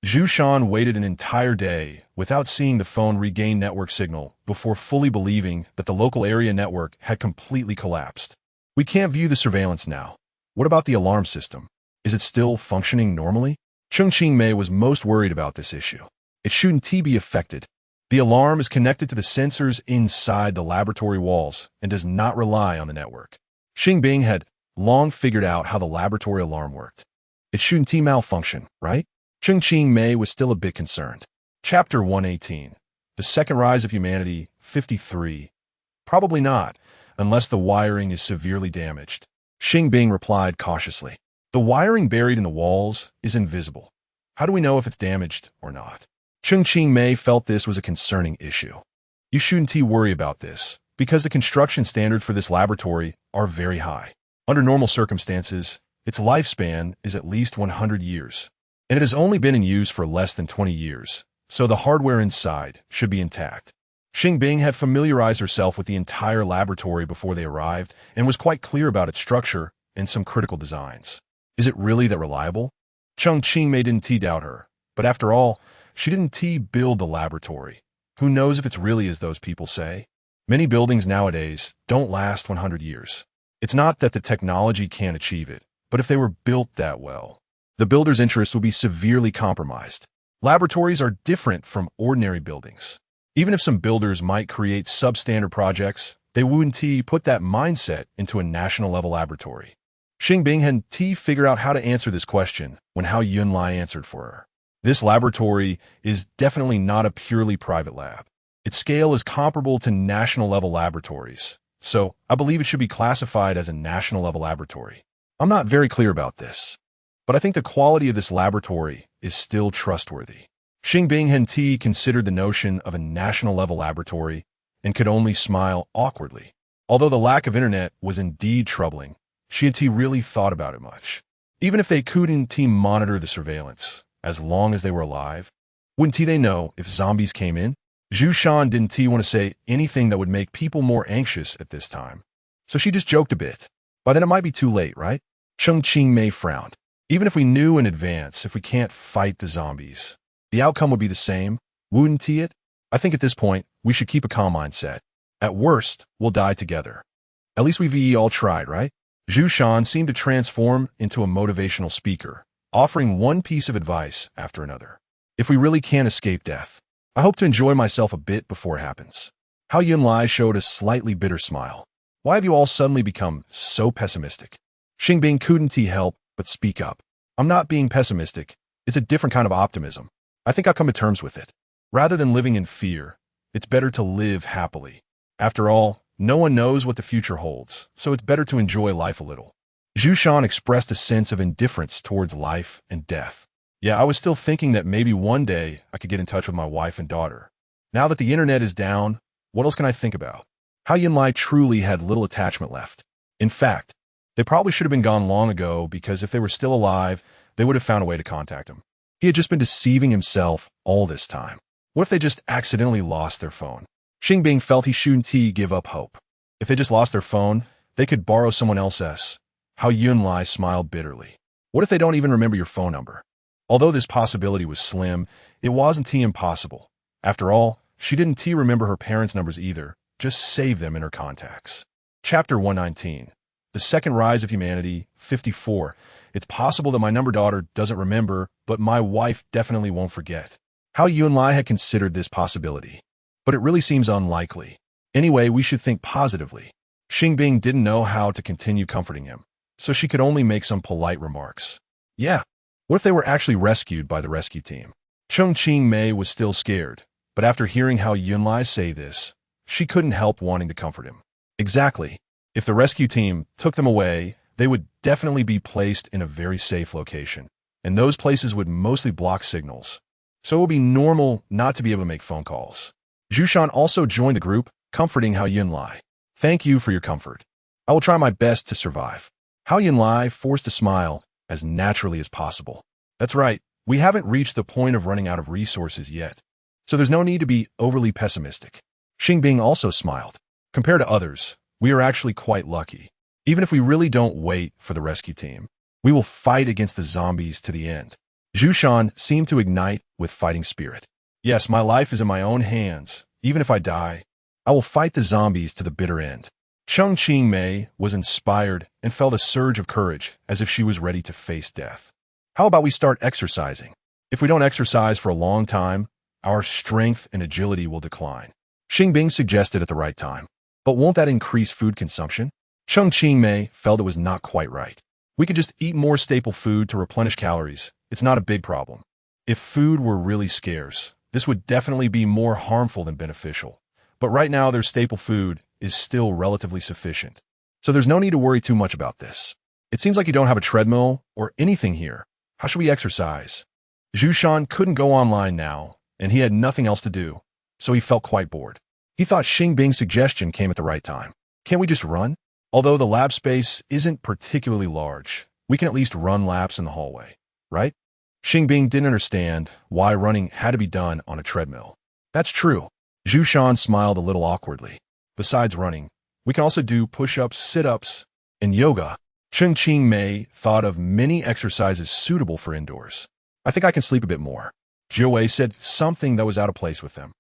Zhu waited an entire day without seeing the phone regain network signal before fully believing that the local area network had completely collapsed. We can't view the surveillance now. What about the alarm system? Is it still functioning normally? Xing Bing was most worried about this issue. It shouldn't be affected. The alarm is connected to the sensors inside the laboratory walls and does not rely on the network. Xing Bing had long figured out how the laboratory alarm worked. It shouldn't malfunction, right? Xing Bing was still a bit concerned. Chapter 118. The Second Rise of Humanity. 53. Probably not, unless the wiring is severely damaged. Xing Bing replied cautiously. The wiring buried in the walls is invisible. How do we know if it's damaged or not? Xing Bing felt this was a concerning issue. You shouldn't worry about this, because the construction standards for this laboratory are very high. Under normal circumstances, its lifespan is at least 100 years, and it has only been in use for less than 20 years, so the hardware inside should be intact. Xing Bing had familiarized herself with the entire laboratory before they arrived and was quite clear about its structure and some critical designs. Is it really that reliable? Xing Bing didn't doubt her, but after all, she didn't build the laboratory. Who knows if it's really as those people say? Many buildings nowadays don't last 100 years. It's not that the technology can't achieve it, but if they were built that well, the builder's interests would be severely compromised. Laboratories are different from ordinary buildings. Even if some builders might create substandard projects, they wouldn't put that mindset into a national-level laboratory. Xing Bing hadn't figured out how to answer this question when Hao Yunlai answered for her. This laboratory is definitely not a purely private lab. Its scale is comparable to national-level laboratories, so I believe it should be classified as a national-level laboratory. I'm not very clear about this, but I think the quality of this laboratory is still trustworthy. Xing Bing Henti considered the notion of a national-level laboratory and could only smile awkwardly. Although the lack of internet was indeed troubling, she and T really thought about it much. Even if they couldn't monitor the surveillance, as long as they were alive, wouldn't they know if zombies came in? Zhu Shan didn't want to say anything that would make people more anxious at this time, so she just joked a bit. By then it might be too late, right? Cheng Qingmei frowned. Even if we knew in advance if we can't fight the zombies, the outcome would be the same, wouldn't it? I think at this point, we should keep a calm mindset. At worst, we'll die together. At least we've all tried, right? Zhu Shan seemed to transform into a motivational speaker, offering one piece of advice after another. If we really can't escape death, I hope to enjoy myself a bit before it happens. Hao Yunlai showed a slightly bitter smile. Why have you all suddenly become so pessimistic? Xing Bing couldn't help but speak up. I'm not being pessimistic. It's a different kind of optimism. I think I've come to terms with it. Rather than living in fear, it's better to live happily. After all, no one knows what the future holds, so it's better to enjoy life a little. Zhu Shan expressed a sense of indifference towards life and death. Yeah, I was still thinking that maybe one day I could get in touch with my wife and daughter. Now that the internet is down, what else can I think about? Hao Yunlai truly had little attachment left. In fact, they probably should have been gone long ago because if they were still alive, they would have found a way to contact him. He had just been deceiving himself all this time. What if they just accidentally lost their phone? Xing Bing felt he shouldn't give up hope. If they just lost their phone, they could borrow someone else's. Hao Yunlai smiled bitterly. What if they don't even remember your phone number? Although this possibility was slim, it wasn't impossible. After all, she didn't remember her parents' numbers either, just save them in her contacts. Chapter 119. The Second Rise of Humanity, 54. It's possible that my number daughter doesn't remember, but my wife definitely won't forget. Hao Yunlai had considered this possibility, but it really seems unlikely. Anyway, we should think positively. Xing Bing didn't know how to continue comforting him, so she could only make some polite remarks. Yeah. What if they were actually rescued by the rescue team? Cheng Qingmei was still scared, but after hearing Hao Yunlai say this, she couldn't help wanting to comfort him. Exactly. If the rescue team took them away, they would definitely be placed in a very safe location, and those places would mostly block signals, so it would be normal not to be able to make phone calls. Zhu Shan also joined the group, comforting Hao Yunlai. Thank you for your comfort. I will try my best to survive. Hao Yunlai forced a smile as naturally as possible. That's right, we haven't reached the point of running out of resources yet, so there's no need to be overly pessimistic. Xing Bing also smiled. Compared to others, we are actually quite lucky. Even if we really don't wait for the rescue team, we will fight against the zombies to the end. Zhu Shan seemed to ignite with fighting spirit. Yes, my life is in my own hands. Even if I die, I will fight the zombies to the bitter end. Cheng Qingmei was inspired and felt a surge of courage as if she was ready to face death. How about we start exercising? If we don't exercise for a long time, our strength and agility will decline. Xing Bing suggested at the right time. But won't that increase food consumption? Cheng Qingmei felt it was not quite right. We could just eat more staple food to replenish calories. It's not a big problem. If food were really scarce, this would definitely be more harmful than beneficial. But right now, their staple food is still relatively sufficient. So there's no need to worry too much about this. It seems like you don't have a treadmill or anything here. How should we exercise? Zhu Shan couldn't go online now, and he had nothing else to do, so he felt quite bored. He thought Xing Bing's suggestion came at the right time. Can't we just run? Although the lab space isn't particularly large, we can at least run laps in the hallway, right? Xing Bing didn't understand why running had to be done on a treadmill. That's true. Zhu Shan smiled a little awkwardly. Besides running, we can also do push-ups, sit-ups, and yoga. Cheng Qingmei thought of many exercises suitable for indoors. I think I can sleep a bit more. Jiawei said something that was out of place with them.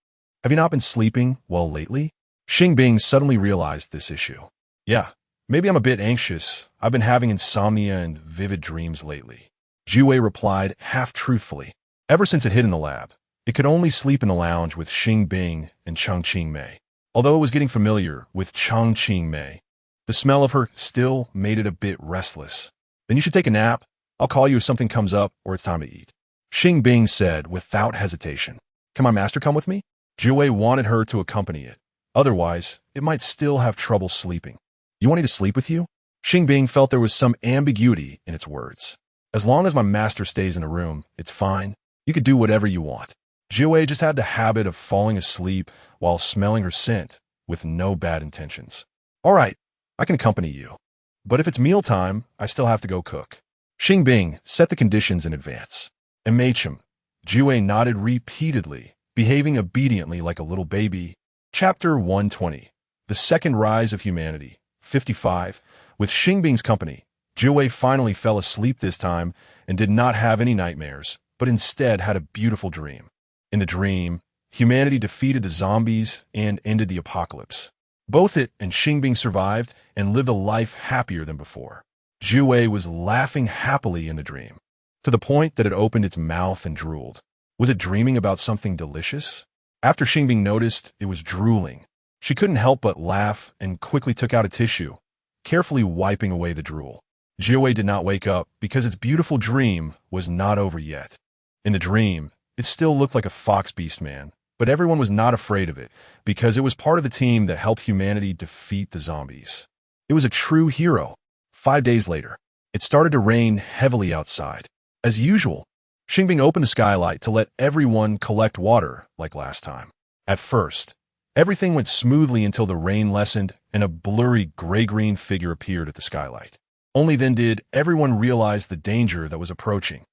Have you not been sleeping well lately? Xing Bing suddenly realized this issue. Yeah, maybe I'm a bit anxious. I've been having insomnia and vivid dreams lately. Jiawei replied half-truthfully. Ever since it hid in the lab, it could only sleep in the lounge with Xing Bing and Cheng Qingmei. Although it was getting familiar with Cheng Qingmei, the smell of her still made it a bit restless. Then you should take a nap. I'll call you if something comes up or it's time to eat. Xing Bing said without hesitation. Can my master come with me? Jiwei wanted her to accompany it. Otherwise, it might still have trouble sleeping. You want me to sleep with you? Xing Bing felt there was some ambiguity in its words. As long as my master stays in the room, it's fine. You could do whatever you want. Jiwei just had the habit of falling asleep while smelling her scent, with no bad intentions. All right, I can accompany you. But if it's mealtime, I still have to go cook. Xing Bing set the conditions in advance. And Machem, Jiwei nodded repeatedly, behaving obediently like a little baby. Chapter 120. The Second Rise of Humanity. 55. With Xing Bing's company, Jiwei finally fell asleep this time and did not have any nightmares, but instead had a beautiful dream. In the dream, humanity defeated the zombies and ended the apocalypse. Both it and Xing Bing survived and lived a life happier than before. Jiwei was laughing happily in the dream, to the point that it opened its mouth and drooled. Was it dreaming about something delicious? After Xing Bing noticed it was drooling, she couldn't help but laugh and quickly took out a tissue, carefully wiping away the drool. Jiwei did not wake up because its beautiful dream was not over yet. In the dream, it still looked like a fox beast man, but everyone was not afraid of it because it was part of the team that helped humanity defeat the zombies. It was a true hero. 5 days later, it started to rain heavily outside. As usual, Xing Bing opened the skylight to let everyone collect water like last time. At first, everything went smoothly until the rain lessened and a blurry gray-green figure appeared at the skylight. Only then did everyone realize the danger that was approaching.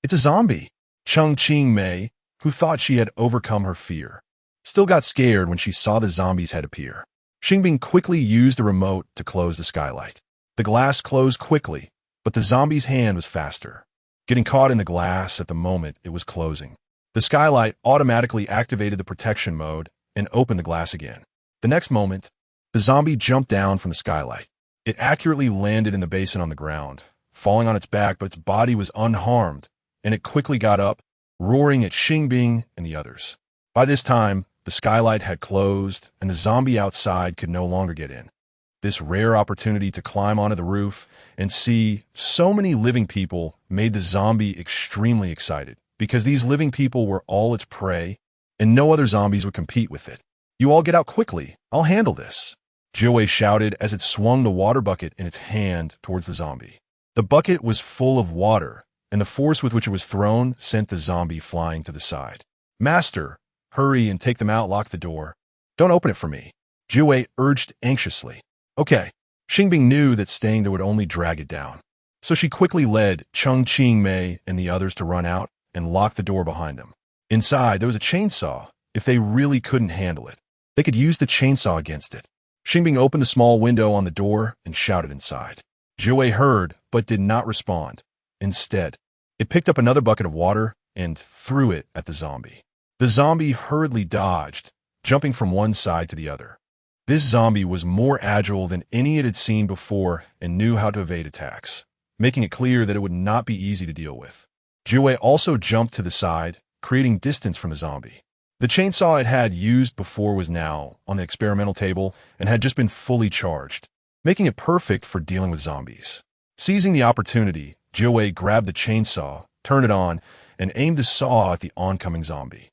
It's a zombie. Cheng Mei, who thought she had overcome her fear, still got scared when she saw the zombie's head appear. Xing Bing quickly used the remote to close the skylight. The glass closed quickly, but the zombie's hand was faster, getting caught in the glass at the moment it was closing. The skylight automatically activated the protection mode and opened the glass again. The next moment, the zombie jumped down from the skylight. It accurately landed in the basin on the ground, falling on its back, but its body was unharmed, and it quickly got up, roaring at Xing Bing and the others. By this time, the skylight had closed, and the zombie outside could no longer get in. This rare opportunity to climb onto the roof and see so many living people made the zombie extremely excited, because these living people were all its prey, and no other zombies would compete with it. You all get out quickly. I'll handle this, Jiwei shouted as it swung the water bucket in its hand towards the zombie. The bucket was full of water, and the force with which it was thrown sent the zombie flying to the side. Master, hurry and take them out, lock the door. Don't open it for me, Jiwei urged anxiously. Okay. Xing Bing knew that staying there would only drag it down, so she quickly led Cheng Mei and the others to run out and lock the door behind them. Inside, there was a chainsaw. If they really couldn't handle it, they could use the chainsaw against it. Xing Bing opened the small window on the door and shouted inside. Jiwei heard, but did not respond. Instead, it picked up another bucket of water and threw it at the zombie. The zombie hurriedly dodged, jumping from one side to the other. This zombie was more agile than any it had seen before and knew how to evade attacks, making it clear that it would not be easy to deal with. Jiwei also jumped to the side, creating distance from the zombie. The chainsaw it had used before was now on the experimental table and had just been fully charged, making it perfect for dealing with zombies. Seizing the opportunity, Jiwei grabbed the chainsaw, turned it on, and aimed the saw at the oncoming zombie.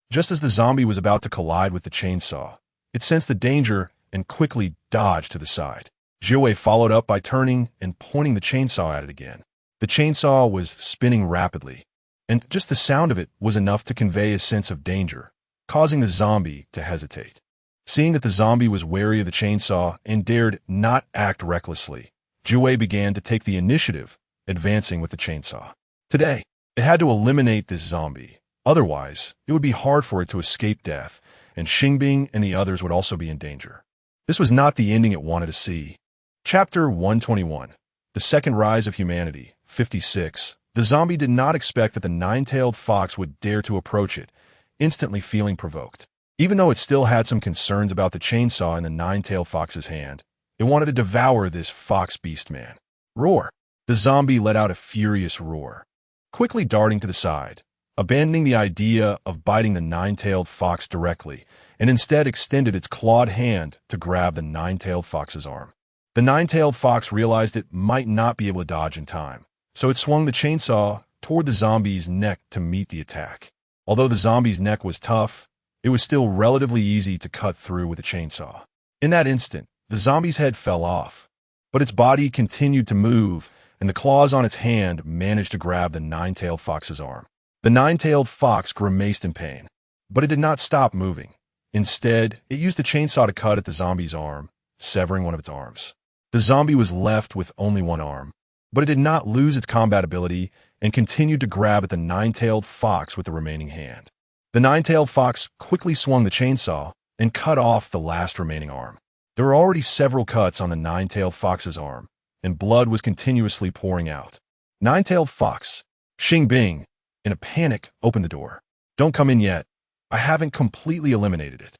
Just as the zombie was about to collide with the chainsaw, it sensed the danger and quickly dodged to the side. Jiwei followed up by turning and pointing the chainsaw at it again. The chainsaw was spinning rapidly, and just the sound of it was enough to convey a sense of danger, causing the zombie to hesitate. Seeing that the zombie was wary of the chainsaw and dared not act recklessly, Jiwei began to take the initiative, advancing with the chainsaw. Today, it had to eliminate this zombie. Otherwise, it would be hard for it to escape death, and Xing Bing and the others would also be in danger. This was not the ending it wanted to see. Chapter 121. The Second Rise of Humanity. 56. The zombie did not expect that the nine-tailed fox would dare to approach it, instantly feeling provoked. Even though it still had some concerns about the chainsaw in the nine-tailed fox's hand, it wanted to devour this fox beast man. Roar! The zombie let out a furious roar, quickly darting to the side, abandoning the idea of biting the nine-tailed fox directly, and instead extended its clawed hand to grab the nine-tailed fox's arm. The nine-tailed fox realized it might not be able to dodge in time, so it swung the chainsaw toward the zombie's neck to meet the attack. Although the zombie's neck was tough, it was still relatively easy to cut through with a chainsaw. In that instant, the zombie's head fell off, but its body continued to move, and the claws on its hand managed to grab the nine-tailed fox's arm. The nine-tailed fox grimaced in pain, but it did not stop moving. Instead, it used the chainsaw to cut at the zombie's arm, severing one of its arms. The zombie was left with only one arm, but it did not lose its combat ability and continued to grab at the nine-tailed fox with the remaining hand. The nine-tailed fox quickly swung the chainsaw and cut off the last remaining arm. There were already several cuts on the nine-tailed fox's arm, and blood was continuously pouring out. Nine-tailed fox, Xing Bing, in a panic, opened the door. "Don't come in yet. I haven't completely eliminated it."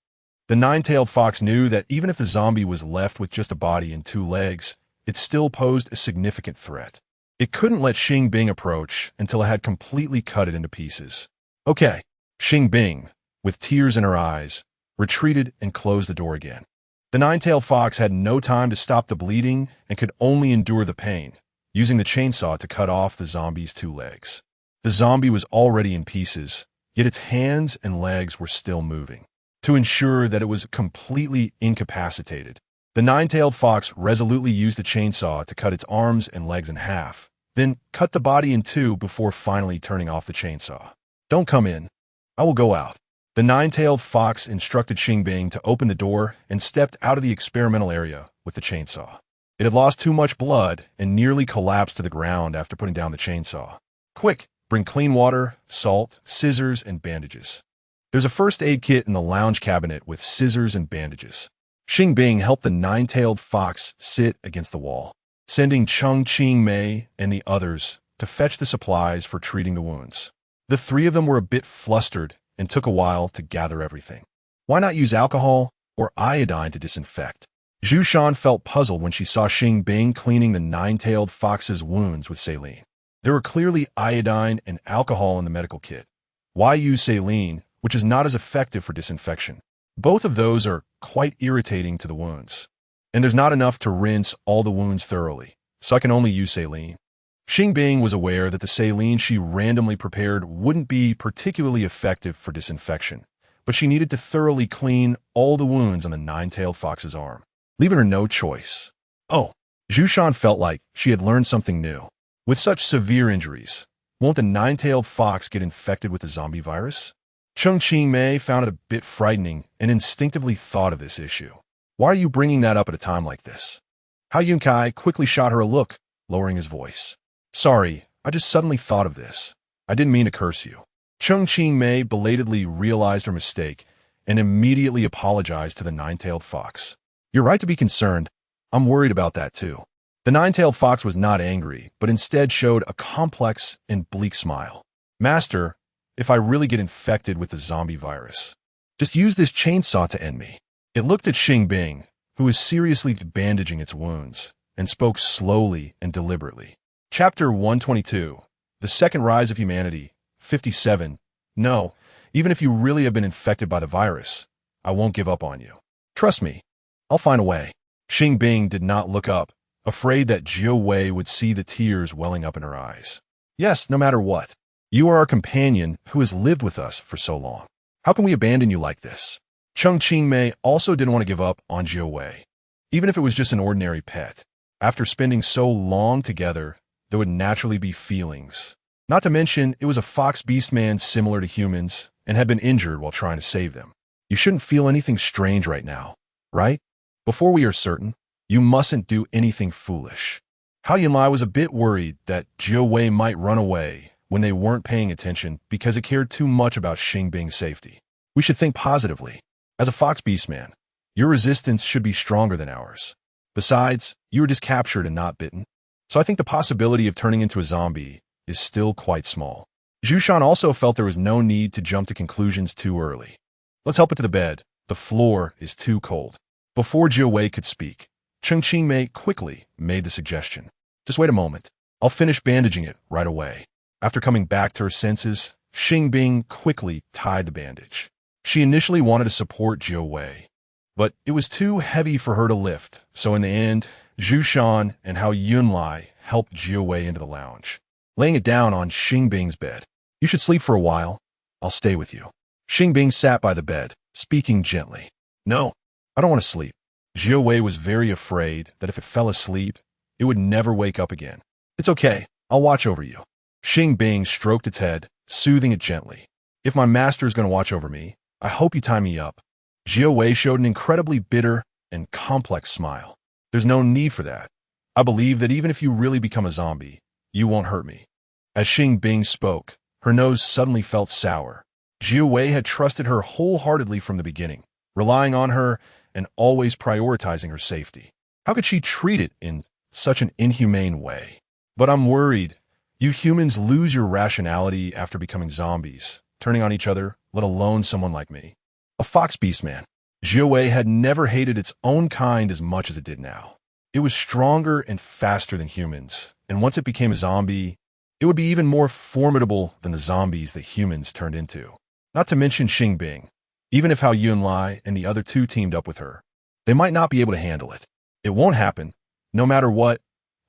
The nine-tailed fox knew that even if the zombie was left with just a body and two legs, it still posed a significant threat. It couldn't let Xing Bing approach until it had completely cut it into pieces. "Okay." Xing Bing, with tears in her eyes, retreated and closed the door again. The nine-tailed fox had no time to stop the bleeding and could only endure the pain, using the chainsaw to cut off the zombie's two legs. The zombie was already in pieces, yet its hands and legs were still moving. To ensure that it was completely incapacitated, the nine-tailed fox resolutely used the chainsaw to cut its arms and legs in half, then cut the body in two before finally turning off the chainsaw. "Don't come in. I will go out." The nine-tailed fox instructed Xing Bing to open the door and stepped out of the experimental area with the chainsaw. It had lost too much blood and nearly collapsed to the ground after putting down the chainsaw. "Quick, bring clean water, salt, scissors, and bandages. There's a first aid kit in the lounge cabinet with scissors and bandages." Xing Bing helped the nine-tailed fox sit against the wall, sending Ching Mei and the others to fetch the supplies for treating the wounds. The three of them were a bit flustered and took a while to gather everything. Why not use alcohol or iodine to disinfect? Zhu Shan felt puzzled when she saw Xing Bing cleaning the nine-tailed fox's wounds with saline. There were clearly iodine and alcohol in the medical kit. Why use saline, which is not as effective for disinfection? Both of those are quite irritating to the wounds. And there's not enough to rinse all the wounds thoroughly, so I can only use saline. Xing Bing was aware that the saline she randomly prepared wouldn't be particularly effective for disinfection, but she needed to thoroughly clean all the wounds on the nine-tailed fox's arm, leaving her no choice. Oh, Zhu Shan felt like she had learned something new. With such severe injuries, won't the nine-tailed fox get infected with the zombie virus? Ching Mei found it a bit frightening and instinctively thought of this issue. "Why are you bringing that up at a time like this?" Hao Yunkai quickly shot her a look, lowering his voice. "Sorry, I just suddenly thought of this. I didn't mean to curse you." Ching Mei belatedly realized her mistake and immediately apologized to the nine-tailed fox. "You're right to be concerned. I'm worried about that too." The nine-tailed fox was not angry, but instead showed a complex and bleak smile. "Master, if I really get infected with the zombie virus, just use this chainsaw to end me." It looked at Xing Bing, who was seriously bandaging its wounds, and spoke slowly and deliberately. Chapter 122, The Second Rise of Humanity, 57. "No, even if you really have been infected by the virus, I won't give up on you. Trust me, I'll find a way." Xing Bing did not look up, afraid that Jiu Wei would see the tears welling up in her eyes. "Yes, no matter what. You are our companion who has lived with us for so long. How can we abandon you like this?" Ching Mei also didn't want to give up on Jiu Wei, even if it was just an ordinary pet. After spending so long together, there would naturally be feelings. Not to mention, it was a fox beast man similar to humans and had been injured while trying to save them. You shouldn't feel anything strange right now, right? Before we are certain, you mustn't do anything foolish. Hao Yunlai was a bit worried that Jiu Wei might run away when they weren't paying attention because it cared too much about Xing Bing's safety. "We should think positively. As a fox beast man, your resistance should be stronger than ours. Besides, you were just captured and not bitten. So I think the possibility of turning into a zombie is still quite small." Zhu Shan also felt there was no need to jump to conclusions too early. "Let's help it to the bed. The floor is too cold." Before Jiu Wei could speak, Ching Mei quickly made the suggestion. "Just wait a moment. I'll finish bandaging it right away." After coming back to her senses, Xing Bing quickly tied the bandage. She initially wanted to support Jiu Wei, but it was too heavy for her to lift, so in the end, Zhu Shan and Hao Yunlai helped Jiu Wei into the lounge. laying it down on Xing Bing's bed. You should sleep for a while. I'll stay with you. Xing Bing sat by the bed, speaking gently. No, I don't want to sleep. Jiao Wei was very afraid that if it fell asleep, it would never wake up again. It's okay. I'll watch over you. Xing Bing stroked its head, soothing it gently. If my master is going to watch over me, I hope you tie me up. Jiao Wei showed an incredibly bitter and complex smile. There's no need for that. I believe that even if you really become a zombie, you won't hurt me. As Xing Bing spoke, her nose suddenly felt sour. Jiao Wei had trusted her wholeheartedly from the beginning, relying on her and always prioritizing her safety. How could she treat it in such an inhumane way? But I'm worried. You humans lose your rationality after becoming zombies, turning on each other, let alone someone like me. A fox beast man. Jiao Wei had never hated its own kind as much as it did now. It was stronger and faster than humans, and once it became a zombie, it would be even more formidable than the zombies that humans turned into. Not to mention Xing Bing. Even if Hao Yunlai and the other two teamed up with her, they might not be able to handle it. It won't happen. No matter what,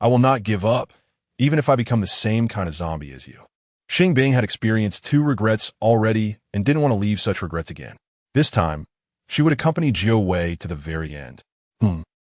I will not give up, even if I become the same kind of zombie as you. Xing Bing had experienced 2 regrets already and didn't want to leave such regrets again. This time, she would accompany Jiao Wei to the very end.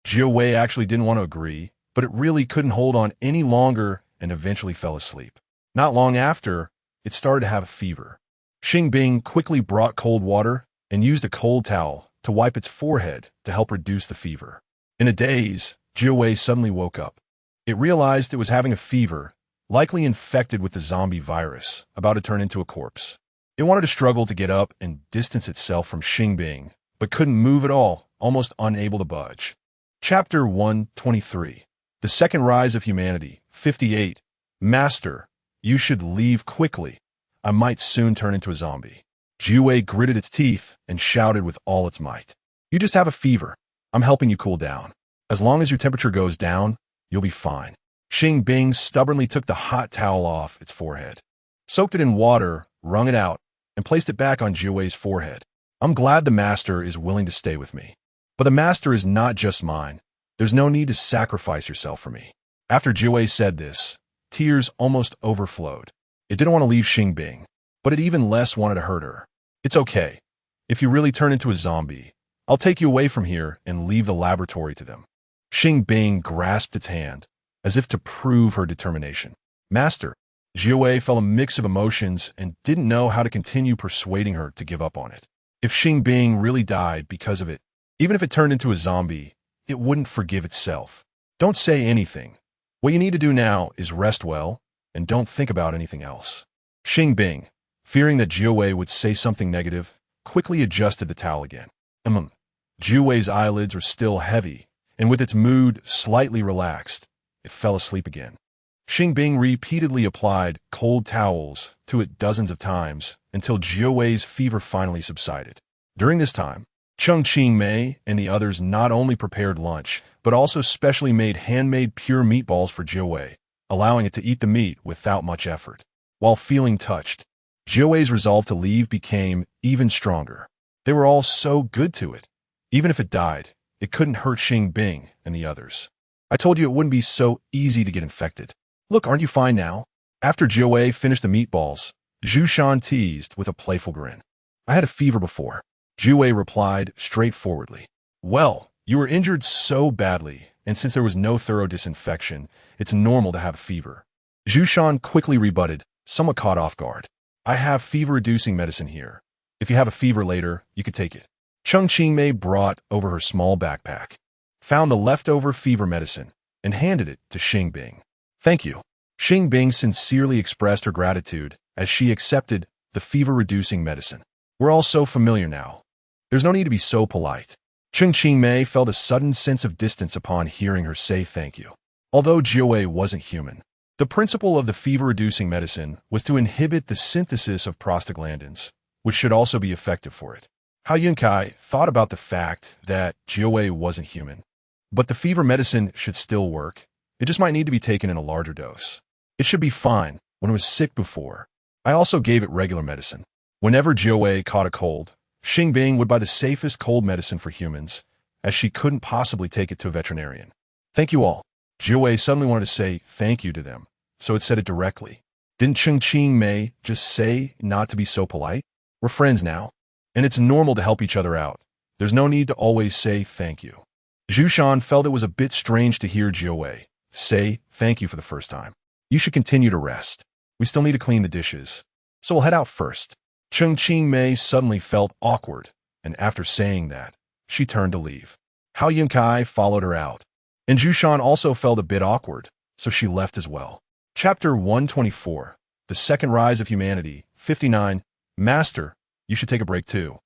Jiao Wei actually didn't want to agree, but it really couldn't hold on any longer and eventually fell asleep. Not long after, it started to have a fever. Xing Bing quickly brought cold water and used a cold towel to wipe its forehead to help reduce the fever. In a daze, Jiao Wei suddenly woke up. It realized it was having a fever, likely infected with the zombie virus, about to turn into a corpse. It wanted to struggle to get up and distance itself from Xing Bing, but couldn't move at all, almost unable to budge. Chapter 123. The Second Rise of Humanity. 58. Master, you should leave quickly. I might soon turn into a zombie. Jiao Wei gritted its teeth and shouted with all its might. You just have a fever. I'm helping you cool down. As long as your temperature goes down, you'll be fine. Xing Bing stubbornly took the hot towel off its forehead, soaked it in water, wrung it out, and placed it back on Jiao Wei's forehead. I'm glad the master is willing to stay with me. But the master is not just mine. There's no need to sacrifice yourself for me. After Jiao Wei said this, tears almost overflowed. It didn't want to leave Xing Bing, but it even less wanted to hurt her. It's okay. If you really turn into a zombie, I'll take you away from here and leave the laboratory to them. Xing Bing grasped its hand, as if to prove her determination. Master, Jiao Wei felt a mix of emotions and didn't know how to continue persuading her to give up on it. If Xing Bing really died because of it, even if it turned into a zombie, it wouldn't forgive itself. Don't say anything. What you need to do now is rest well and don't think about anything else. Xing Bing, fearing that Jiao Wei would say something negative, quickly adjusted the towel again. Jiao Wei's eyelids were still heavy, and with its mood slightly relaxed, it fell asleep again. Xing Bing repeatedly applied cold towels to it dozens of times until Jiao Wei's fever finally subsided. During this time, Cheng Mei and the others not only prepared lunch, but also specially made handmade pure meatballs for Jiao Wei, allowing it to eat the meat without much effort. While feeling touched, Jiao Wei's resolve to leave became even stronger. They were all so good to it. Even if it died, it couldn't hurt Xing Bing and the others. I told you it wouldn't be so easy to get infected. Look, aren't you fine now? After Jiao Wei finished the meatballs, Zhu Shan teased with a playful grin. I had a fever before. Jiao Wei replied straightforwardly. Well, you were injured so badly, and since there was no thorough disinfection, it's normal to have a fever. Zhu Shan quickly rebutted, somewhat caught off guard. I have fever-reducing medicine here. If you have a fever later, you could take it. Cheng Mei brought over her small backpack, found the leftover fever medicine, and handed it to Xing Bing. Thank you. Xing Bing sincerely expressed her gratitude as she accepted the fever-reducing medicine. We're all so familiar now. There's no need to be so polite. Cheng Mei felt a sudden sense of distance upon hearing her say thank you. Although Jiao Wei wasn't human, the principle of the fever-reducing medicine was to inhibit the synthesis of prostaglandins, which should also be effective for it. Hao Yunkai thought about the fact that Jiao Wei wasn't human, but the fever medicine should still work. It just might need to be taken in a larger dose. It should be fine. When it was sick before, I also gave it regular medicine. Whenever Jiao Wei caught a cold, Xing Bing would buy the safest cold medicine for humans, as she couldn't possibly take it to a veterinarian. Thank you all. Jiao Wei suddenly wanted to say thank you to them, so it said it directly. Didn't Ching Mei just say not to be so polite? We're friends now, and it's normal to help each other out. There's no need to always say thank you. Zhu Shan felt it was a bit strange to hear Jiu Wei say thank you for the first time. You should continue to rest. We still need to clean the dishes, so we'll head out first. Ching Mei suddenly felt awkward, and after saying that, she turned to leave. Hao Yunkai followed her out, and Zhu Shan also felt a bit awkward, so she left as well. Chapter 124, The Second Rise of Humanity, 59, Master, you should take a break too,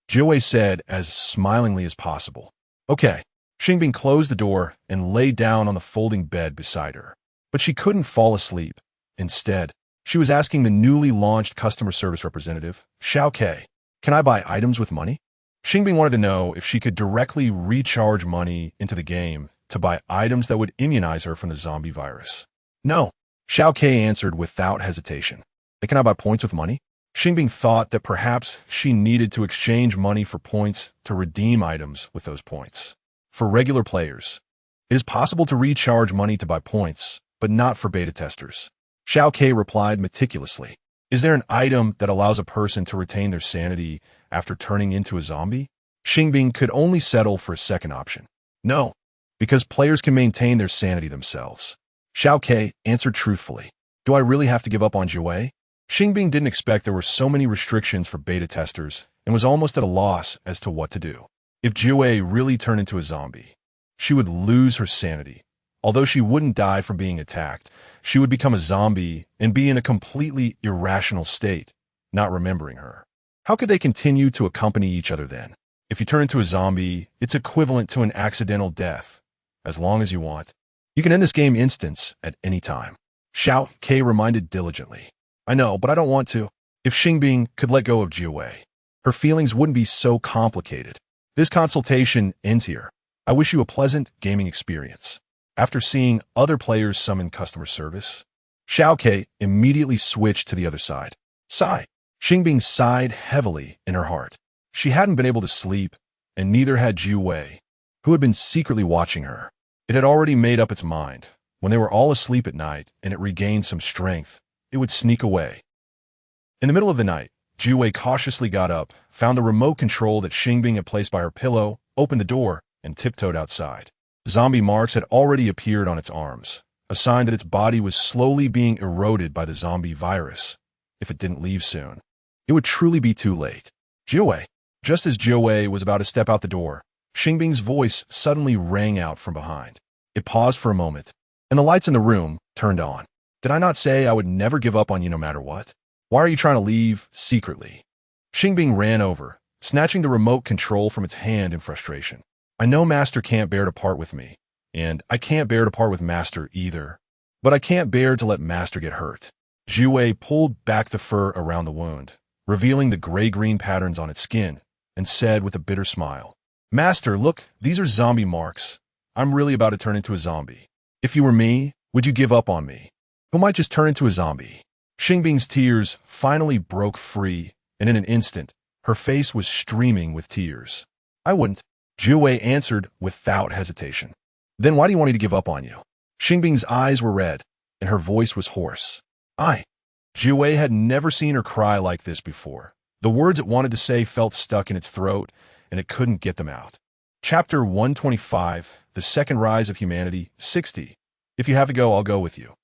Jiu Wei said as smilingly as possible. Okay. Xing Bing closed the door and lay down on the folding bed beside her. But she couldn't fall asleep. Instead, she was asking the newly launched customer service representative, Xiao Ke, can I buy items with money? Xing Bing wanted to know if she could directly recharge money into the game to buy items that would immunize her from the zombie virus. No, Xiao Ke answered without hesitation. Can I buy points with money? Xing Bing thought that perhaps she needed to exchange money for points to redeem items with those points. For regular players, it is possible to recharge money to buy points, but not for beta testers. Xiao Ke replied meticulously. Is there an item that allows a person to retain their sanity after turning into a zombie? Xing Bing could only settle for a second option. No, because players can maintain their sanity themselves. Xiao Ke answered truthfully. Do I really have to give up on Jiu Wei? Xing Bing didn't expect there were so many restrictions for beta testers and was almost at a loss as to what to do. If Jiu Wei really turned into a zombie, she would lose her sanity. Although she wouldn't die from being attacked, she would become a zombie and be in a completely irrational state, not remembering her. How could they continue to accompany each other then? If you turn into a zombie, it's equivalent to an accidental death. As long as you want, you can end this game instance at any time. Xiao Ke reminded diligently. I know, but I don't want to. If Xing Bing could let go of Jiu Wei, her feelings wouldn't be so complicated. This consultation ends here. I wish you a pleasant gaming experience. After seeing other players summon customer service, Xiao Ke immediately switched to the other side. Sigh. Xing Bing sighed heavily in her heart. She hadn't been able to sleep, and neither had Jiu Wei, who had been secretly watching her. It had already made up its mind. When they were all asleep at night and it regained some strength, it would sneak away. In the middle of the night, Jiu Wei cautiously got up, found the remote control that Xing Bing had placed by her pillow, opened the door, and tiptoed outside. Zombie marks had already appeared on its arms, a sign that its body was slowly being eroded by the zombie virus. If it didn't leave soon, it would truly be too late. Jiu Wei. Just as Jiu Wei was about to step out the door, Xing Bing's voice suddenly rang out from behind. It paused for a moment, and the lights in the room turned on. Did I not say I would never give up on you no matter what? Why are you trying to leave secretly? Xing Bing ran over, snatching the remote control from its hand in frustration. I know Master can't bear to part with me, and I can't bear to part with Master either, but I can't bear to let Master get hurt. Jiu Wei pulled back the fur around the wound, revealing the gray-green patterns on its skin, and said with a bitter smile, Master, look, these are zombie marks. I'm really about to turn into a zombie. If you were me, would you give up on me? Who might just turn into a zombie? Xing Bing's tears finally broke free, and in an instant, her face was streaming with tears. I wouldn't, Jiu Wei answered without hesitation. Then why do you want me to give up on you? Xing Bing's eyes were red, and her voice was hoarse. Jiu Wei had never seen her cry like this before. The words it wanted to say felt stuck in its throat, and it couldn't get them out. Chapter 125, The Second Rise of Humanity, 60. If you have to go, I'll go with you.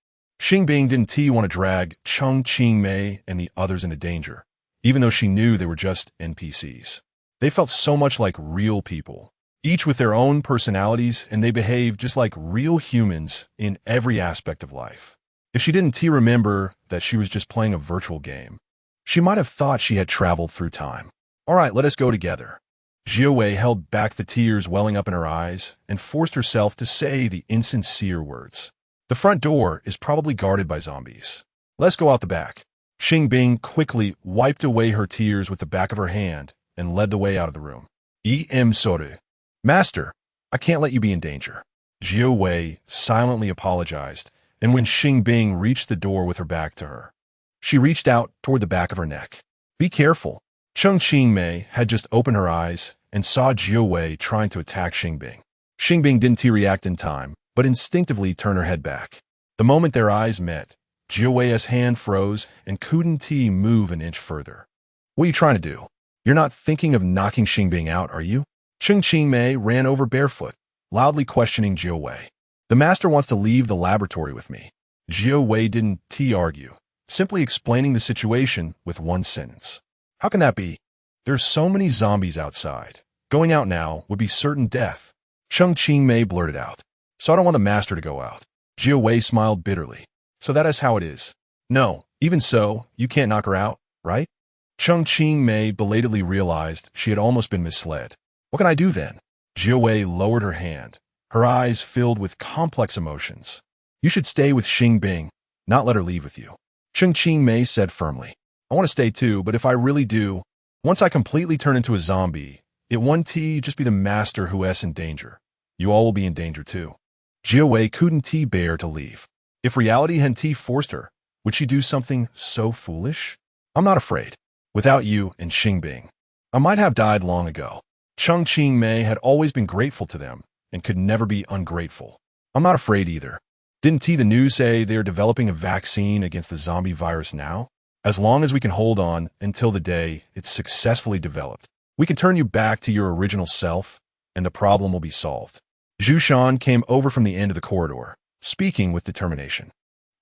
Xing Bing didn't want to drag Ching Mei and the others into danger, even though she knew they were just NPCs. They felt so much like real people, each with their own personalities, and they behaved just like real humans in every aspect of life. If she didn't remember that she was just playing a virtual game, she might have thought she had traveled through time. All right, let us go together. Jiu Wei held back the tears welling up in her eyes and forced herself to say the insincere words. The front door is probably guarded by zombies. Let's go out the back. Xing Bing quickly wiped away her tears with the back of her hand and led the way out of the room. Soru. Master, I can't let you be in danger. Jiu Wei silently apologized, and when Xing Bing reached the door with her back to her, she reached out toward the back of her neck. Be careful. Ching Mei had just opened her eyes and saw Jiu Wei trying to attack Xing Bing. Xing Bing didn't react in time, but instinctively turned her head back. The moment their eyes met, Jiawei's hand froze and couldn't he move an inch further. What are you trying to do? You're not thinking of knocking Xing Bing out, are you? Xing Mei ran over barefoot, loudly questioning Jiawei. The master wants to leave the laboratory with me. Jiawei didn't argue, simply explaining the situation with one sentence. How can that be? There's so many zombies outside. Going out now would be certain death. Xing Mei blurted out. So I don't want the master to go out. Jiawei smiled bitterly. So that is how it is. No, even so, you can't knock her out, right? Xing Mei belatedly realized she had almost been misled. What can I do then? Jiawei lowered her hand, her eyes filled with complex emotions. You should stay with Xing Bing, not let her leave with you. Xing Mei said firmly. I want to stay too, but if I really do, once I completely turn into a zombie, it won't just be the master who is in danger. You all will be in danger too. Jiawei couldn't bear to leave. If reality hadn't forced her, would she do something so foolish? I'm not afraid. Without you and Xing Bing, I might have died long ago. Xing Mei had always been grateful to them and could never be ungrateful. I'm not afraid either. Didn't the news say they are developing a vaccine against the zombie virus now? As long as we can hold on until the day it's successfully developed, we can turn you back to your original self, and the problem will be solved. Zhu Shan came over from the end of the corridor, speaking with determination.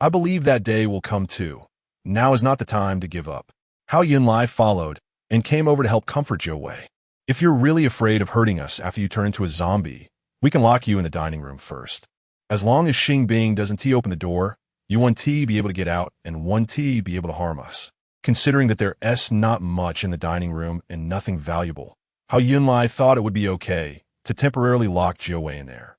I believe that day will come too. Now is not the time to give up. Hao Yunlai followed and came over to help comfort Jiawei. If you're really afraid of hurting us after you turn into a zombie, we can lock you in the dining room first. As long as Xing Bing doesn't open the door, you won't be able to get out and won't be able to harm us. Considering that there's not much in the dining room and nothing valuable, Hao Yunlai thought it would be okay to temporarily lock Jiawei in there,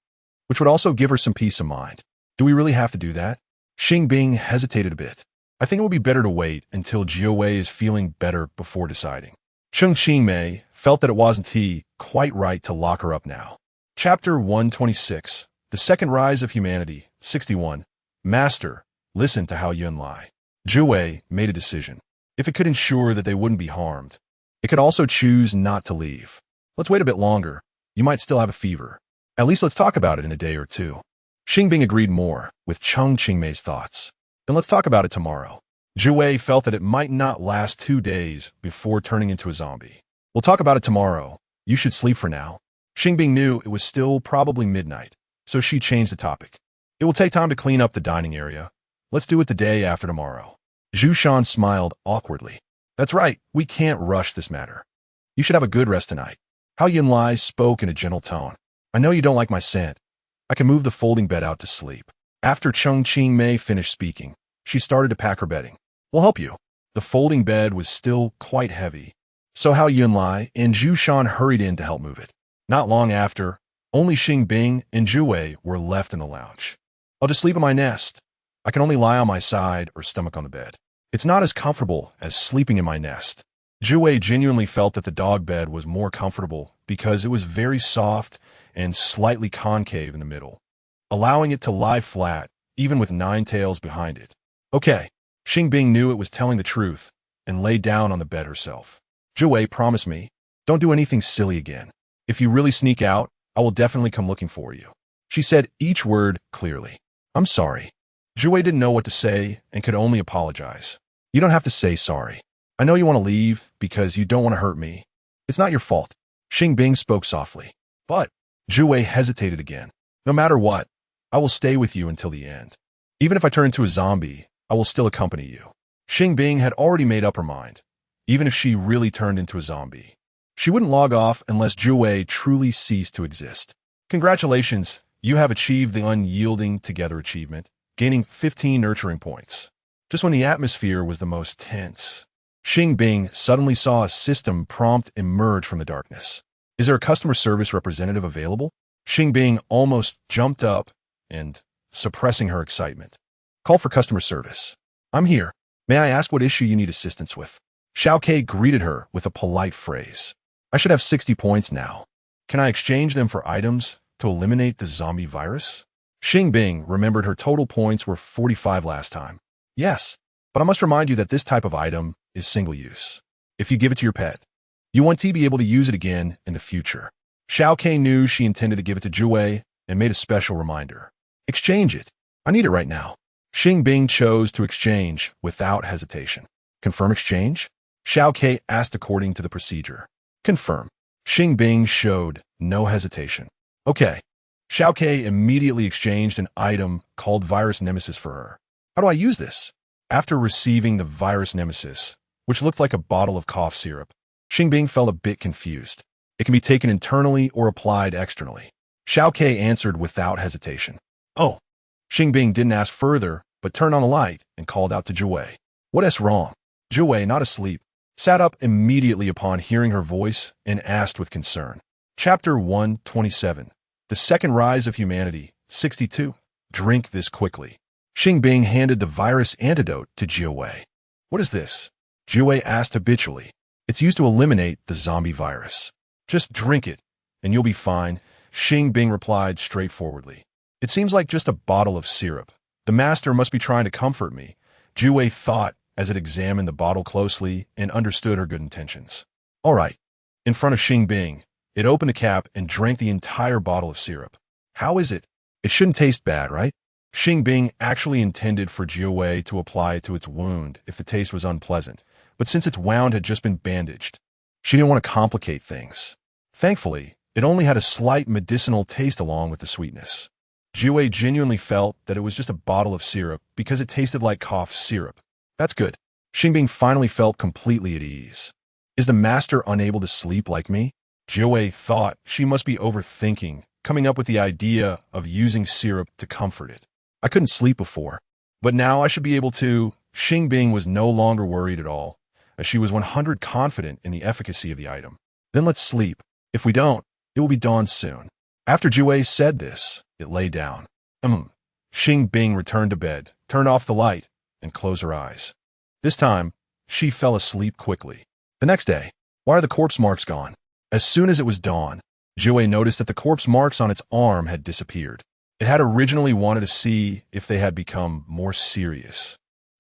which would also give her some peace of mind. Do we really have to do that? Xing Bing hesitated a bit. I think it would be better to wait until Jiawei is feeling better before deciding. Xing Mei felt that it wasn't quite right to lock her up now. Chapter 126, The Second Rise of Humanity, 61. Master, listen to Hao Yunlai. Jiawei made a decision. If it could ensure that they wouldn't be harmed, it could also choose not to leave. Let's wait a bit longer. You might still have a fever. At least let's talk about it in a day or two. Xing Bing agreed more with Xing Mei's thoughts. Then let's talk about it tomorrow. Jiawei felt that it might not last 2 days before turning into a zombie. We'll talk about it tomorrow. You should sleep for now. Xing Bing knew it was still probably midnight, so she changed the topic. It will take time to clean up the dining area. Let's do it the day after tomorrow. Zhu Shan smiled awkwardly. That's right, we can't rush this matter. You should have a good rest tonight. Hao Yunlai spoke in a gentle tone. I know you don't like my scent. I can move the folding bed out to sleep. After Xing Mei finished speaking, she started to pack her bedding. We'll help you. The folding bed was still quite heavy, so Hao Yunlai and Zhu Shan hurried in to help move it. Not long after, only Xing Bing and Jiawei were left in the lounge. I'll just sleep in my nest. I can only lie on my side or stomach on the bed. It's not as comfortable as sleeping in my nest. Jiawei genuinely felt that the dog bed was more comfortable because it was very soft and slightly concave in the middle, allowing it to lie flat, even with 9 tails behind it. Okay, Xing Bing knew it was telling the truth and lay down on the bed herself. Jiawei, promise me, don't do anything silly again. If you really sneak out, I will definitely come looking for you. She said each word clearly. I'm sorry. Jiawei didn't know what to say and could only apologize. You don't have to say sorry. I know you want to leave because you don't want to hurt me. It's not your fault. Xing Bing spoke softly. But Jiawei hesitated again. No matter what, I will stay with you until the end. Even if I turn into a zombie, I will still accompany you. Xing Bing had already made up her mind. Even if she really turned into a zombie, she wouldn't log off unless Jiawei truly ceased to exist. Congratulations, you have achieved the Unyielding Together achievement, gaining 15 nurturing points. Just when the atmosphere was the most tense, Xing Bing suddenly saw a system prompt emerge from the darkness. Is there a customer service representative available? Xing Bing almost jumped up and, suppressing her excitement, called for customer service. I'm here. May I ask what issue you need assistance with? Xiao Ke greeted her with a polite phrase. I should have 60 points now. Can I exchange them for items to eliminate the zombie virus? Xing Bing remembered her total points were 45 last time. Yes, but I must remind you that this type of item is single use. If you give it to your pet, you want to be able to use it again in the future. Xiao Ke knew she intended to give it to Jiawei and made a special reminder. Exchange it. I need it right now. Xing Bing chose to exchange without hesitation. Confirm exchange? Xiao Ke asked according to the procedure. Confirm. Xing Bing showed no hesitation. Okay. Xiao Ke immediately exchanged an item called Virus Nemesis for her. How do I use this? After receiving the Virus Nemesis, which looked like a bottle of cough syrup, Xing Bing felt a bit confused. It can be taken internally or applied externally. Xiao Ke answered without hesitation. Oh. Xing Bing didn't ask further, but turned on the light and called out to Jiwei. What's wrong? Jiwei, not asleep, sat up immediately upon hearing her voice and asked with concern. Chapter 127. The Second Rise of Humanity, 62. Drink this quickly. Xing Bing handed the virus antidote to Jiwei. What is this? Jiwei asked habitually. It's used to eliminate the zombie virus. Just drink it, and you'll be fine, Xing Bing replied straightforwardly. It seems like just a bottle of syrup. The master must be trying to comfort me, Jiwei thought as it examined the bottle closely and understood her good intentions. All right. In front of Xing Bing, it opened the cap and drank the entire bottle of syrup. How is it? It shouldn't taste bad, right? Xing Bing actually intended for Jiwei to apply it to its wound if the taste was unpleasant, but since its wound had just been bandaged, she didn't want to complicate things. Thankfully, it only had a slight medicinal taste along with the sweetness. Jiwei genuinely felt that it was just a bottle of syrup because it tasted like cough syrup. That's good. Xing Bing finally felt completely at ease. Is the master unable to sleep like me? Jiwei thought she must be overthinking, coming up with the idea of using syrup to comfort it. I couldn't sleep before, but now I should be able to. Xing Bing was no longer worried at all, as she was 100% confident in the efficacy of the item. Then let's sleep. If we don't, it will be dawn soon. After Jiwei said this, it lay down. Xing Bing returned to bed, turned off the light, and closed her eyes. This time, she fell asleep quickly. The next day, why are the corpse marks gone? As soon as it was dawn, Jiwei noticed that the corpse marks on its arm had disappeared. It had originally wanted to see if they had become more serious,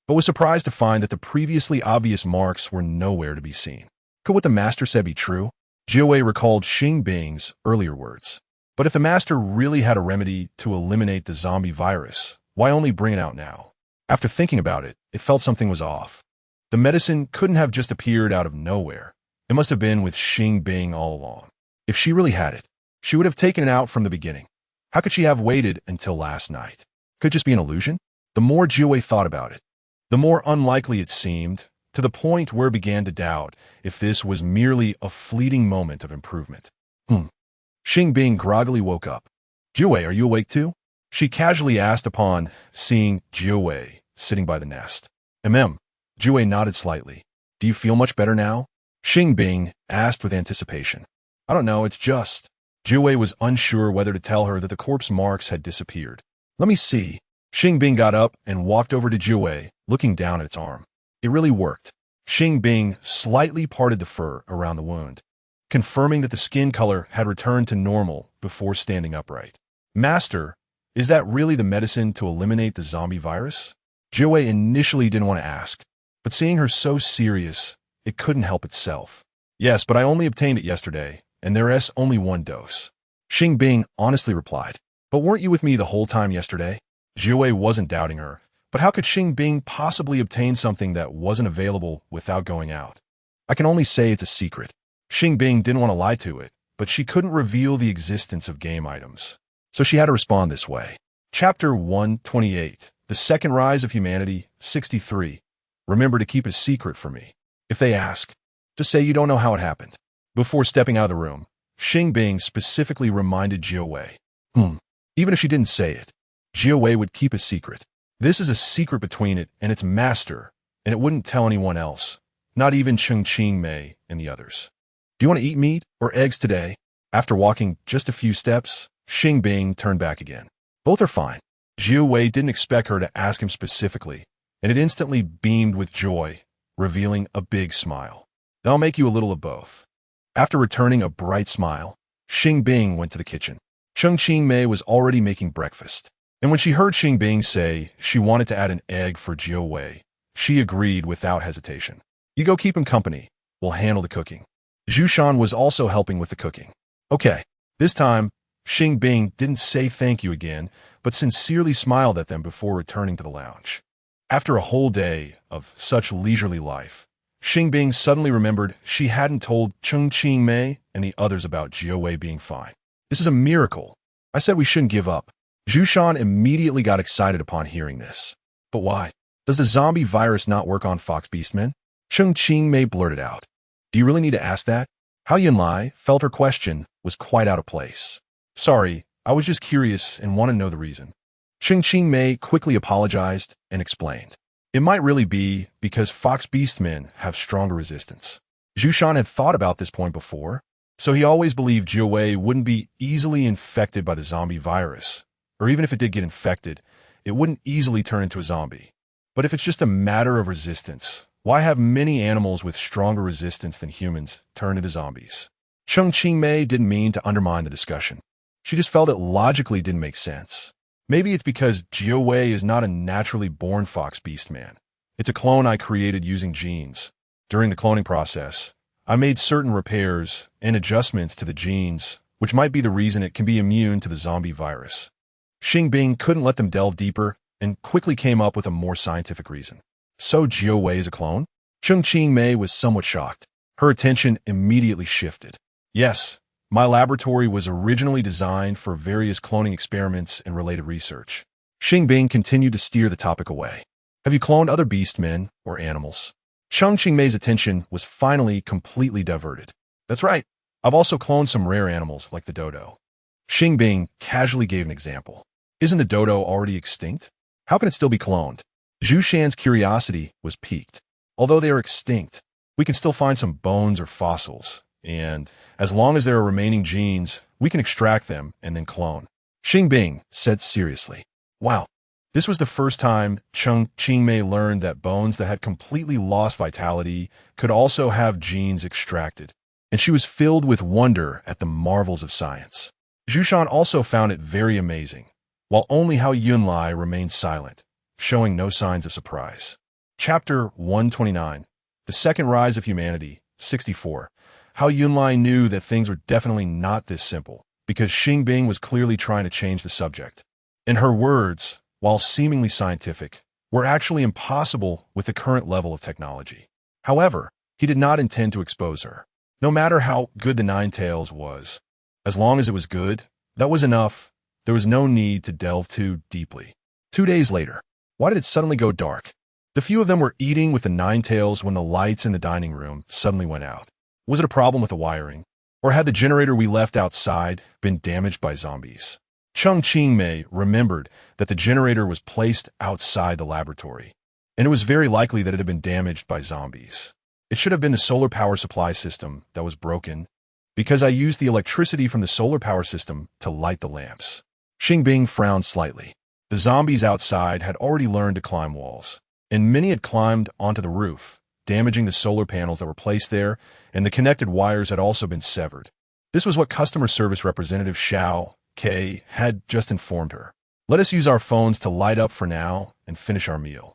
but was surprised to find that the previously obvious marks were nowhere to be seen. Could what the master said be true? Jiwei recalled Xing Bing's earlier words. But if the master really had a remedy to eliminate the zombie virus, why only bring it out now? After thinking about it, it felt something was off. The medicine couldn't have just appeared out of nowhere. It must have been with Xing Bing all along. If she really had it, she would have taken it out from the beginning. How could she have waited until last night? Could it just be an illusion? The more Jiwei thought about it, the more unlikely it seemed, to the point where it began to doubt if this was merely a fleeting moment of improvement. Xing Bing groggily woke up. Jiwei, are you awake too? She casually asked upon seeing Jiwei sitting by the nest. Jiwei nodded slightly. Do you feel much better now? Xing Bing asked with anticipation. I don't know, it's just. Jiwei was unsure whether to tell her that the corpse marks had disappeared. Let me see. Xing Bing got up and walked over to Jiwei, looking down at its arm. It really worked. Xing Bing slightly parted the fur around the wound, confirming that the skin color had returned to normal before standing upright. Master, is that really the medicine to eliminate the zombie virus? Jiwei initially didn't want to ask, but seeing her so serious, it couldn't help itself. Yes, but I only obtained it yesterday, and there's only one dose. Xing Bing honestly replied. But weren't you with me the whole time yesterday? Jiwei wasn't doubting her, but how could Xing Bing possibly obtain something that wasn't available without going out? I can only say it's a secret. Xing Bing didn't want to lie to it, but she couldn't reveal the existence of game items. So she had to respond this way. Chapter 128. The Second Rise of Humanity, 63. Remember to keep a secret for me. If they ask, just say you don't know how it happened. Before stepping out of the room, Xing Bing specifically reminded Jiwei. Even if she didn't say it, Jiwei would keep a secret. This is a secret between it and its master, and it wouldn't tell anyone else, not even Cheng Mei and the others. Do you want to eat meat or eggs today? After walking just a few steps, Xing Bing turned back again. Both are fine. Jiwei didn't expect her to ask him specifically, and it instantly beamed with joy, revealing a big smile. I'll make you a little of both. After returning a bright smile, Xing Bing went to the kitchen. Cheng Mei was already making breakfast, and when she heard Xing Bing say she wanted to add an egg for Jiwei, she agreed without hesitation. You go keep him company. We'll handle the cooking. Zhu Shan was also helping with the cooking. Okay, this time, Xing Bing didn't say thank you again, but sincerely smiled at them before returning to the lounge. After a whole day of such leisurely life, Xing Bing suddenly remembered she hadn't told Cheng Qingmei and the others about Jiu Wei being fine. This is a miracle. I said we shouldn't give up. Zhu Shan immediately got excited upon hearing this. But why? Does the zombie virus not work on fox beastmen? Cheng Qingmei blurted out. Do you really need to ask that? Hao Yunlai felt her question was quite out of place. Sorry, I was just curious and want to know the reason. Cheng Qingmei quickly apologized and explained. It might really be because fox beastmen have stronger resistance. Zhu Shan had thought about this point before, so he always believed Jiu Wei wouldn't be easily infected by the zombie virus, or even if it did get infected, it wouldn't easily turn into a zombie. But if it's just a matter of resistance, why have many animals with stronger resistance than humans turn into zombies? Cheng Qingmei didn't mean to undermine the discussion. She just felt it logically didn't make sense. Maybe it's because Jiu Wei is not a naturally born fox beast man. It's a clone I created using genes. During the cloning process, I made certain repairs and adjustments to the genes, which might be the reason it can be immune to the zombie virus. Xing Bing couldn't let them delve deeper and quickly came up with a more scientific reason. So Jiu Wei is a clone? Cheng Qingmei was somewhat shocked. Her attention immediately shifted. Yes, my laboratory was originally designed for various cloning experiments and related research. Xing Bing continued to steer the topic away. Have you cloned other beastmen or animals? Cheng Qingmei's attention was finally completely diverted. That's right. I've also cloned some rare animals like the dodo. Xing Bing casually gave an example. Isn't the dodo already extinct? How can it still be cloned? Zhu Shan's curiosity was piqued. Although they are extinct, we can still find some bones or fossils, and as long as there are remaining genes, we can extract them and then clone. Xing Bing said seriously. Wow. This was the first time Cheng Qingmei learned that bones that had completely lost vitality could also have genes extracted, and she was filled with wonder at the marvels of science. Zhu Shan also found it very amazing, while only Hao Yunlai remained silent, showing no signs of surprise. Chapter 129, The Second Rise of Humanity, 64. Hao Yunlai knew that things were definitely not this simple, because Xing Bing was clearly trying to change the subject. And her words, while seemingly scientific, were actually impossible with the current level of technology. However, he did not intend to expose her. No matter how good the Nine Tails was, as long as it was good, that was enough. There was no need to delve too deeply. 2 days later, why did it suddenly go dark? The few of them were eating with the Nine Tails when the lights in the dining room suddenly went out. Was it a problem with the wiring? Or had the generator we left outside been damaged by zombies? Cheng Qingmei remembered that the generator was placed outside the laboratory, and it was very likely that it had been damaged by zombies. It should have been the solar power supply system that was broken, because I used the electricity from the solar power system to light the lamps. Xing Bing frowned slightly. The zombies outside had already learned to climb walls, and many had climbed onto the roof, damaging the solar panels that were placed there, and the connected wires had also been severed. This was what customer service representative Xiao K had just informed her. Let us use our phones to light up for now and finish our meal.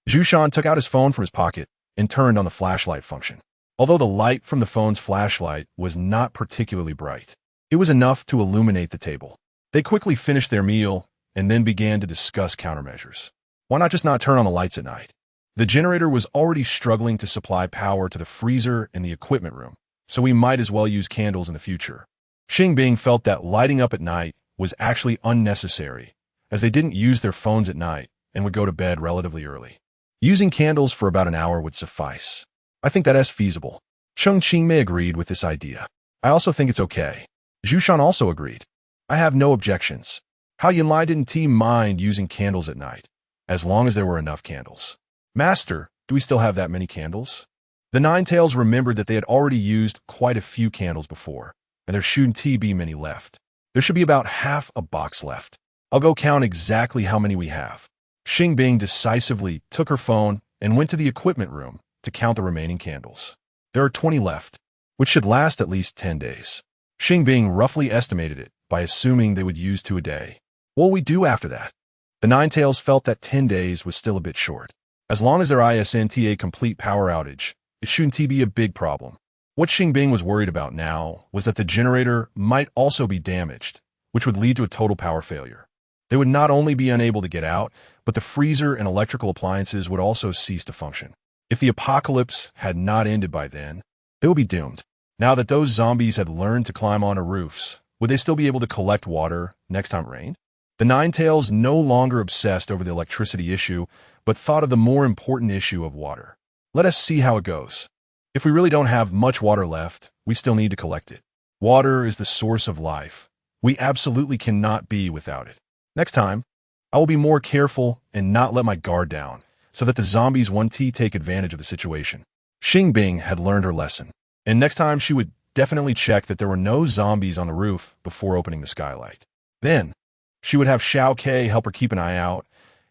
Zhu Shan took out his phone from his pocket and turned on the flashlight function. Although the light from the phone's flashlight was not particularly bright, it was enough to illuminate the table. They quickly finished their meal and then began to discuss countermeasures. Why not just not turn on the lights at night? The generator was already struggling to supply power to the freezer and the equipment room, so we might as well use candles in the future. Xing Bing felt that lighting up at night was actually unnecessary, as they didn't use their phones at night and would go to bed relatively early. Using candles for about an hour would suffice. I think that is feasible. Cheng Qingmei agreed with this idea. I also think it's okay. Zhu Shan also agreed. I have no objections. Hao Yunlai didn't mind using candles at night, as long as there were enough candles. Master, do we still have that many candles? The Nine Tails remembered that they had already used quite a few candles before, and there shouldn't be many left. There should be about half a box left. I'll go count exactly how many we have. Xing Bing decisively took her phone and went to the equipment room to count the remaining candles. There are 20 left, which should last at least 10 days. Xing Bing roughly estimated it by assuming they would use 2 a day. What will we do after that? The Nine Tails felt that 10 days was still a bit short. As long as there isn't a complete power outage, it shouldn't be a big problem. What Xing Bing was worried about now was that the generator might also be damaged, which would lead to a total power failure. They would not only be unable to get out, but the freezer and electrical appliances would also cease to function. If the apocalypse had not ended by then, they would be doomed. Now that those zombies had learned to climb onto roofs, would they still be able to collect water next time it rained? The Ninetales no longer obsessed over the electricity issue, but thought of the more important issue of water. Let us see how it goes. If we really don't have much water left, we still need to collect it. Water is the source of life. We absolutely cannot be without it. Next time, I will be more careful and not let my guard down, so that the zombies won't take advantage of the situation. Xing Bing had learned her lesson, and next time she would definitely check that there were no zombies on the roof before opening the skylight. Then, she would have Xiao Ke help her keep an eye out,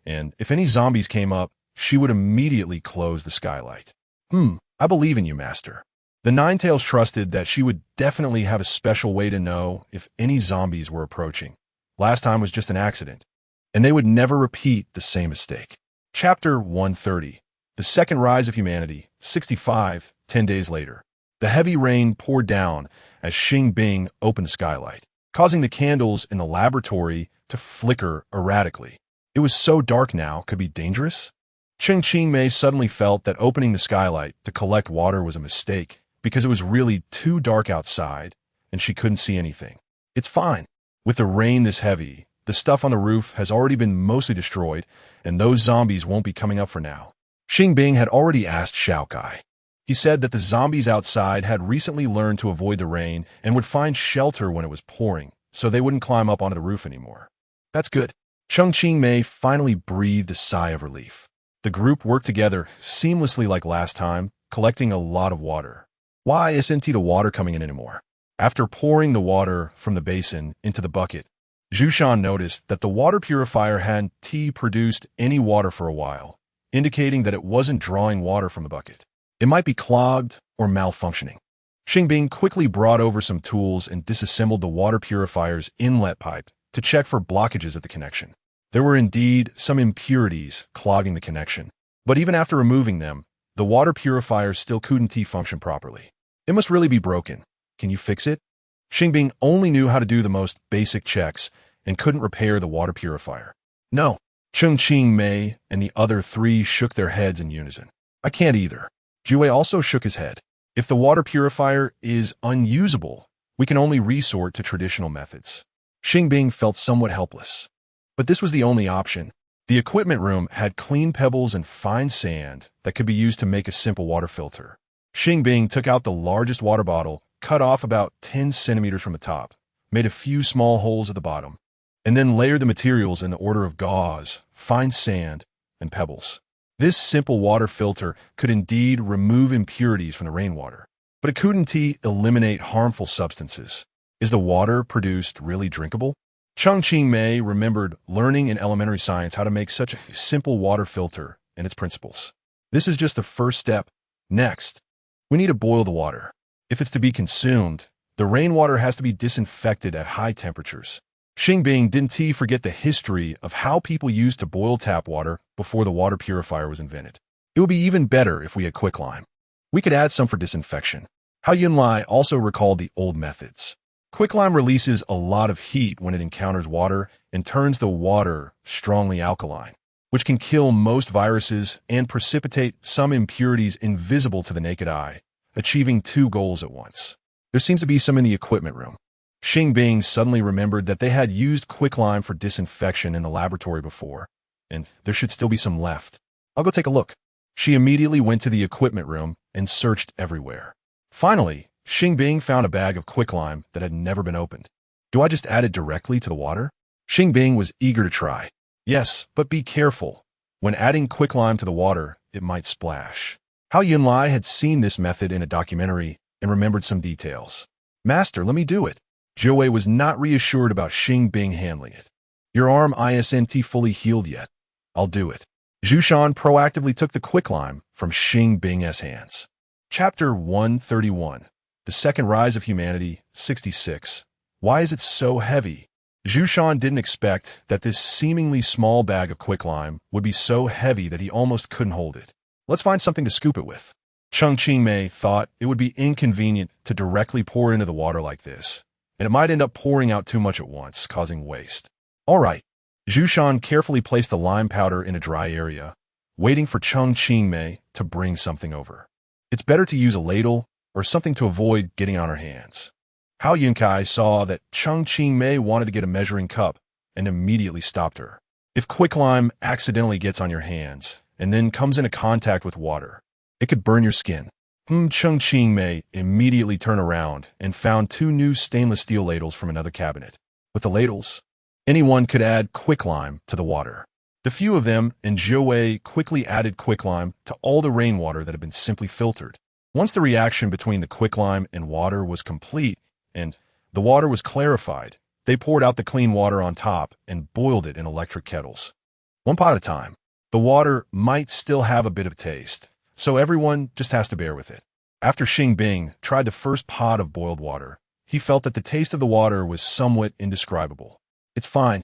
and if any zombies came up, she would immediately close the skylight. I believe in you, Master. The Ninetales trusted that she would definitely have a special way to know if any zombies were approaching. Last time was just an accident, and they would never repeat the same mistake. Chapter 130, The Second Rise of Humanity, 65, 10 days later. The heavy rain poured down as Xing Bing opened the skylight, causing the candles in the laboratory to flicker erratically. It was so dark now, could be dangerous? Qing Mei suddenly felt that opening the skylight to collect water was a mistake because it was really too dark outside and she couldn't see anything. It's fine. With the rain this heavy, the stuff on the roof has already been mostly destroyed and those zombies won't be coming up for now. Xing Bing had already asked Xiao Kai. He said that the zombies outside had recently learned to avoid the rain and would find shelter when it was pouring, so they wouldn't climb up onto the roof anymore. That's good. Qing Mei finally breathed a sigh of relief. The group worked together seamlessly like last time, collecting a lot of water. Why isn't the water coming in anymore? After pouring the water from the basin into the bucket, Zhushan noticed that the water purifier hadn't produced any water for a while, indicating that it wasn't drawing water from the bucket. It might be clogged or malfunctioning. Xing Bing quickly brought over some tools and disassembled the water purifier's inlet pipe to check for blockages at the connection. There were indeed some impurities clogging the connection, but even after removing them, the water purifier still couldn't function properly. It must really be broken. Can you fix it? Xing Bing only knew how to do the most basic checks and couldn't repair the water purifier. No. Qing Mei and the other three shook their heads in unison. I can't either. Jue also shook his head. If the water purifier is unusable, we can only resort to traditional methods. Xing Bing felt somewhat helpless. But this was the only option. The equipment room had clean pebbles and fine sand that could be used to make a simple water filter. Xing Bing took out the largest water bottle, cut off about 10 centimeters from the top, made a few small holes at the bottom, and then layered the materials in the order of gauze, fine sand, and pebbles. This simple water filter could indeed remove impurities from the rainwater, but it couldn't eliminate harmful substances. Is the water produced really drinkable? Qing Mei remembered learning in elementary science how to make such a simple water filter and its principles. This is just the first step. Next, we need to boil the water. If it's to be consumed, the rainwater has to be disinfected at high temperatures. Xing Bing didn't forget the history of how people used to boil tap water before the water purifier was invented. It would be even better if we had quicklime. We could add some for disinfection. Hao Yunlai also recalled the old methods. Quicklime releases a lot of heat when it encounters water and turns the water strongly alkaline, which can kill most viruses and precipitate some impurities invisible to the naked eye, achieving two goals at once. There seems to be some in the equipment room. Xing Bing suddenly remembered that they had used quicklime for disinfection in the laboratory before, and there should still be some left. I'll go take a look. She immediately went to the equipment room and searched everywhere. Finally, Xing Bing found a bag of quicklime that had never been opened. Do I just add it directly to the water? Xing Bing was eager to try. Yes, but be careful. When adding quicklime to the water, it might splash. Hao Yunlai had seen this method in a documentary and remembered some details. Master, let me do it. Jue was not reassured about Xing Bing handling it. Your arm isn't fully healed yet. I'll do it. Zhushan proactively took the quicklime from Xing Bing's hands. Chapter 131, The Second Rise of Humanity, 66. Why is it so heavy? Zhushan didn't expect that this seemingly small bag of quicklime would be so heavy that he almost couldn't hold it. Let's find something to scoop it with. Qing Mei thought it would be inconvenient to directly pour into the water like this, and it might end up pouring out too much at once, causing waste. All right. Zhu Shan carefully placed the lime powder in a dry area, waiting for Xing Bing to bring something over. It's better to use a ladle or something to avoid getting on her hands. Hao Yunkai saw that Xing Bing wanted to get a measuring cup and immediately stopped her. If quicklime accidentally gets on your hands and then comes into contact with water, it could burn your skin. Xing Bing immediately turned around and found 2 new stainless steel ladles from another cabinet. With the ladles, anyone could add quicklime to the water. The few of them and Jiawei quickly added quicklime to all the rainwater that had been simply filtered. Once the reaction between the quicklime and water was complete and the water was clarified, they poured out the clean water on top and boiled it in electric kettles. One pot at a time. The water might still have a bit of taste, so everyone just has to bear with it. After Xing Bing tried the first pot of boiled water, he felt that the taste of the water was somewhat indescribable. It's fine,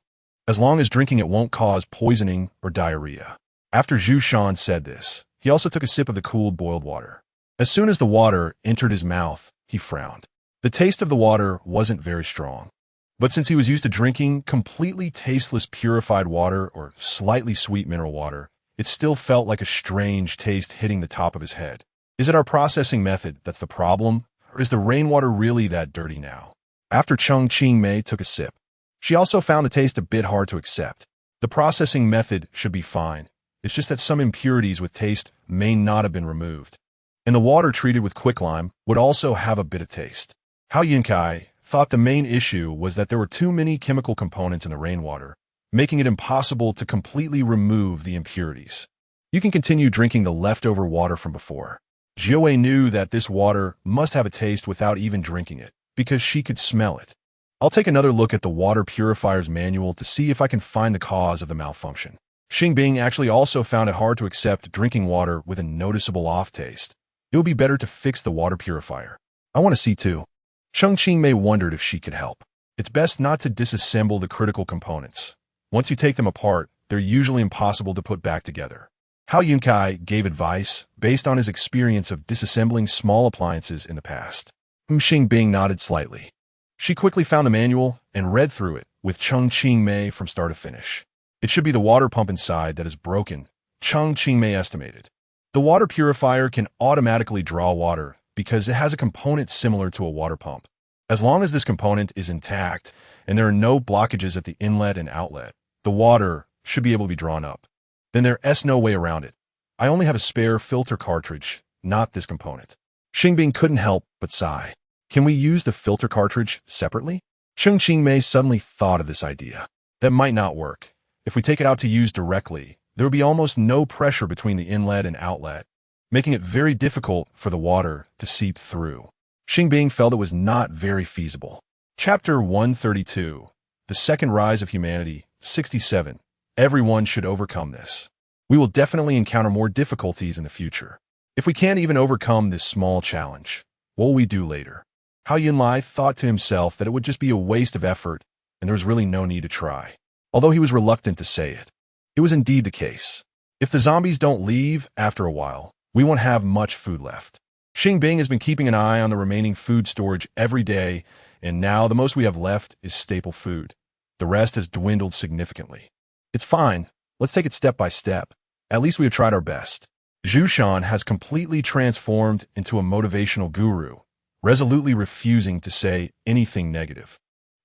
as long as drinking it won't cause poisoning or diarrhea. After Zhu Shan said this, he also took a sip of the cooled boiled water. As soon as the water entered his mouth, he frowned. The taste of the water wasn't very strong. But since he was used to drinking completely tasteless purified water or slightly sweet mineral water, it still felt like a strange taste hitting the top of his head. Is it our processing method that's the problem, or is the rainwater really that dirty now? After Xing Bing took a sip, she also found the taste a bit hard to accept. The processing method should be fine. It's just that some impurities with taste may not have been removed. And the water treated with quicklime would also have a bit of taste. Hao Yunkai thought the main issue was that there were too many chemical components in the rainwater, making it impossible to completely remove the impurities. You can continue drinking the leftover water from before. Jiawei knew that this water must have a taste without even drinking it, because she could smell it. I'll take another look at the water purifier's manual to see if I can find the cause of the malfunction. Xing Bing actually also found it hard to accept drinking water with a noticeable off taste. It would be better to fix the water purifier. I want to see too. Xing Bing wondered if she could help. It's best not to disassemble the critical components. Once you take them apart, they're usually impossible to put back together. Hao Yunkai gave advice based on his experience of disassembling small appliances in the past. Xing Bing nodded slightly. She quickly found the manual and read through it with Xing Bing from start to finish. It should be the water pump inside that is broken, Xing Bing estimated. The water purifier can automatically draw water because it has a component similar to a water pump. As long as this component is intact and there are no blockages at the inlet and outlet, the water should be able to be drawn up. Then there's no way around it. I only have a spare filter cartridge, not this component. Xing Bing couldn't help but sigh. Can we use the filter cartridge separately? Xing Bing suddenly thought of this idea. That might not work. If we take it out to use directly, there would be almost no pressure between the inlet and outlet, making it very difficult for the water to seep through. Xing Bing felt it was not very feasible. Chapter 132, The Second Rise of Humanity, 67. Everyone should overcome this. We will definitely encounter more difficulties in the future. If we can't even overcome this small challenge, what will we do later? Hao Yunlai thought to himself that it would just be a waste of effort and there was really no need to try. Although he was reluctant to say it. It was indeed the case. If the zombies don't leave after a while, we won't have much food left. Xing Bing has been keeping an eye on the remaining food storage every day, and now the most we have left is staple food. The rest has dwindled significantly. It's fine. Let's take it step by step. At least we have tried our best. Zhu Shan has completely transformed into a motivational guru, resolutely refusing to say anything negative.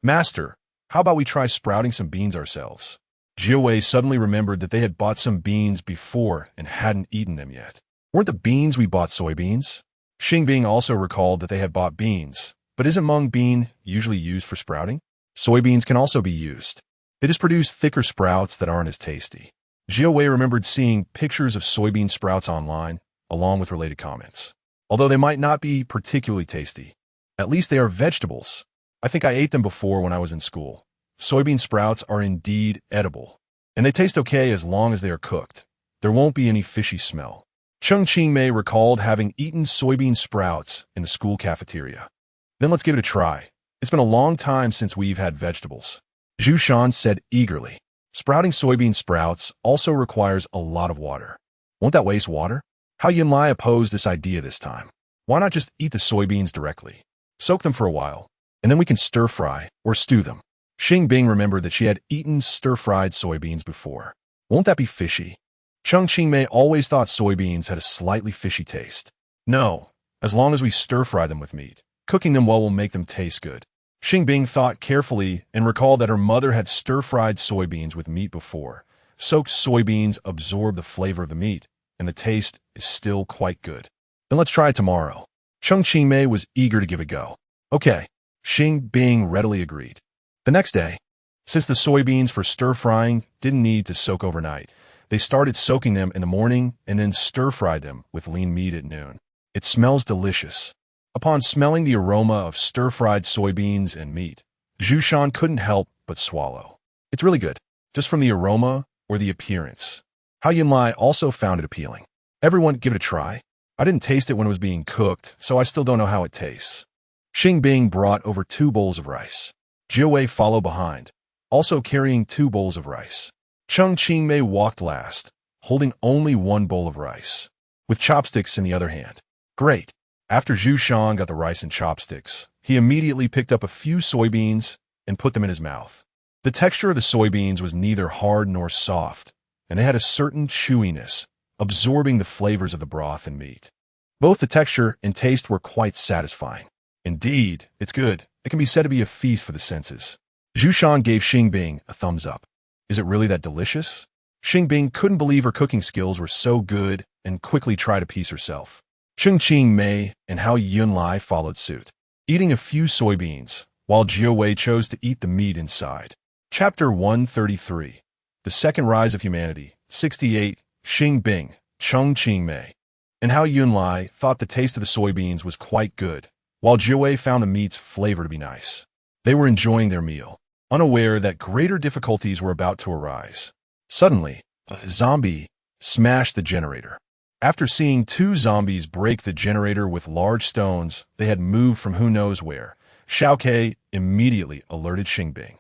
Master, how about we try sprouting some beans ourselves? Jiawei suddenly remembered that they had bought some beans before and hadn't eaten them yet. Weren't the beans we bought soybeans? Xing Bing also recalled that they had bought beans, but isn't mung bean usually used for sprouting? Soybeans can also be used. They just produce thicker sprouts that aren't as tasty. Jiawei remembered seeing pictures of soybean sprouts online, along with related comments. Although they might not be particularly tasty, at least they are vegetables. I think I ate them before when I was in school. Soybean sprouts are indeed edible, and they taste okay as long as they are cooked. There won't be any fishy smell. Xing Bing recalled having eaten soybean sprouts in the school cafeteria. Then let's give it a try. It's been a long time since we've had vegetables. Zhu Shan said eagerly. Sprouting soybean sprouts also requires a lot of water. Won't that waste water? Hao Yunlai opposed this idea this time. Why not just eat the soybeans directly? Soak them for a while. and then we can stir-fry or stew them. Xing Bing remembered that she had eaten stir-fried soybeans before. Won't that be fishy? Qingmei always thought soybeans had a slightly fishy taste. No, as long as we stir-fry them with meat. Cooking them well will make them taste good. Xing Bing thought carefully and recalled that her mother had stir-fried soybeans with meat before. Soaked soybeans absorb the flavor of the meat, and the taste is still quite good. Then let's try it tomorrow. Qingmei was eager to give it a go. Okay, Xing Bing readily agreed. The next day, since the soybeans for stir-frying didn't need to soak overnight, they started soaking them in the morning and then stir-fried them with lean meat at noon. It smells delicious. Upon smelling the aroma of stir-fried soybeans and meat, Zhu Shan couldn't help but swallow. It's really good, just from the aroma or the appearance. Hao Yunlai also found it appealing. Everyone give it a try. I didn't taste it when it was being cooked, so I still don't know how it tastes. Xing Bing brought over 2 bowls of rice. Jiawei followed behind, also carrying 2 bowls of rice. Qingmei walked last, holding only 1 bowl of rice, with chopsticks in the other hand. Great. After Zhu Shan got the rice and chopsticks, he immediately picked up a few soybeans and put them in his mouth. The texture of the soybeans was neither hard nor soft, and they had a certain chewiness, absorbing the flavors of the broth and meat. Both the texture and taste were quite satisfying. Indeed, it's good. It can be said to be a feast for the senses. Zhu Shan gave Xing Bing a thumbs up. Is it really that delicious? Xing Bing couldn't believe her cooking skills were so good and quickly tried a piece herself. Qingmei and Hao Yunlai followed suit, eating a few soybeans, while Jiawei chose to eat the meat inside. Chapter 133. The Second Rise of Humanity. 68. Xing Bing, Qingmei, and Hao Yunlai thought the taste of the soybeans was quite good, while Jiawei found the meat's flavor to be nice. They were enjoying their meal, unaware that greater difficulties were about to arise. Suddenly, a zombie smashed the generator. After seeing 2 zombies break the generator with large stones they had moved from who knows where, Xiaokei immediately alerted Xing Bing.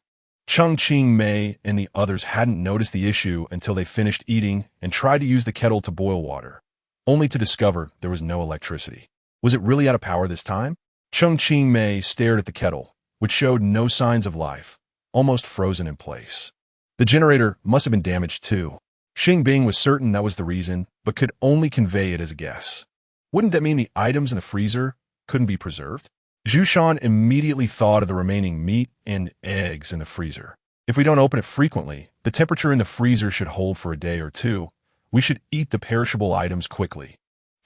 Qingmei and the others hadn't noticed the issue until they finished eating and tried to use the kettle to boil water, only to discover there was no electricity. Was it really out of power this time? Qingmei stared at the kettle, which showed no signs of life, almost frozen in place. The generator must have been damaged too. Xing Bing was certain that was the reason, but could only convey it as a guess. Wouldn't that mean the items in the freezer couldn't be preserved? Zhu Shan immediately thought of the remaining meat and eggs in the freezer. If we don't open it frequently, the temperature in the freezer should hold for a day or 2. We should eat the perishable items quickly.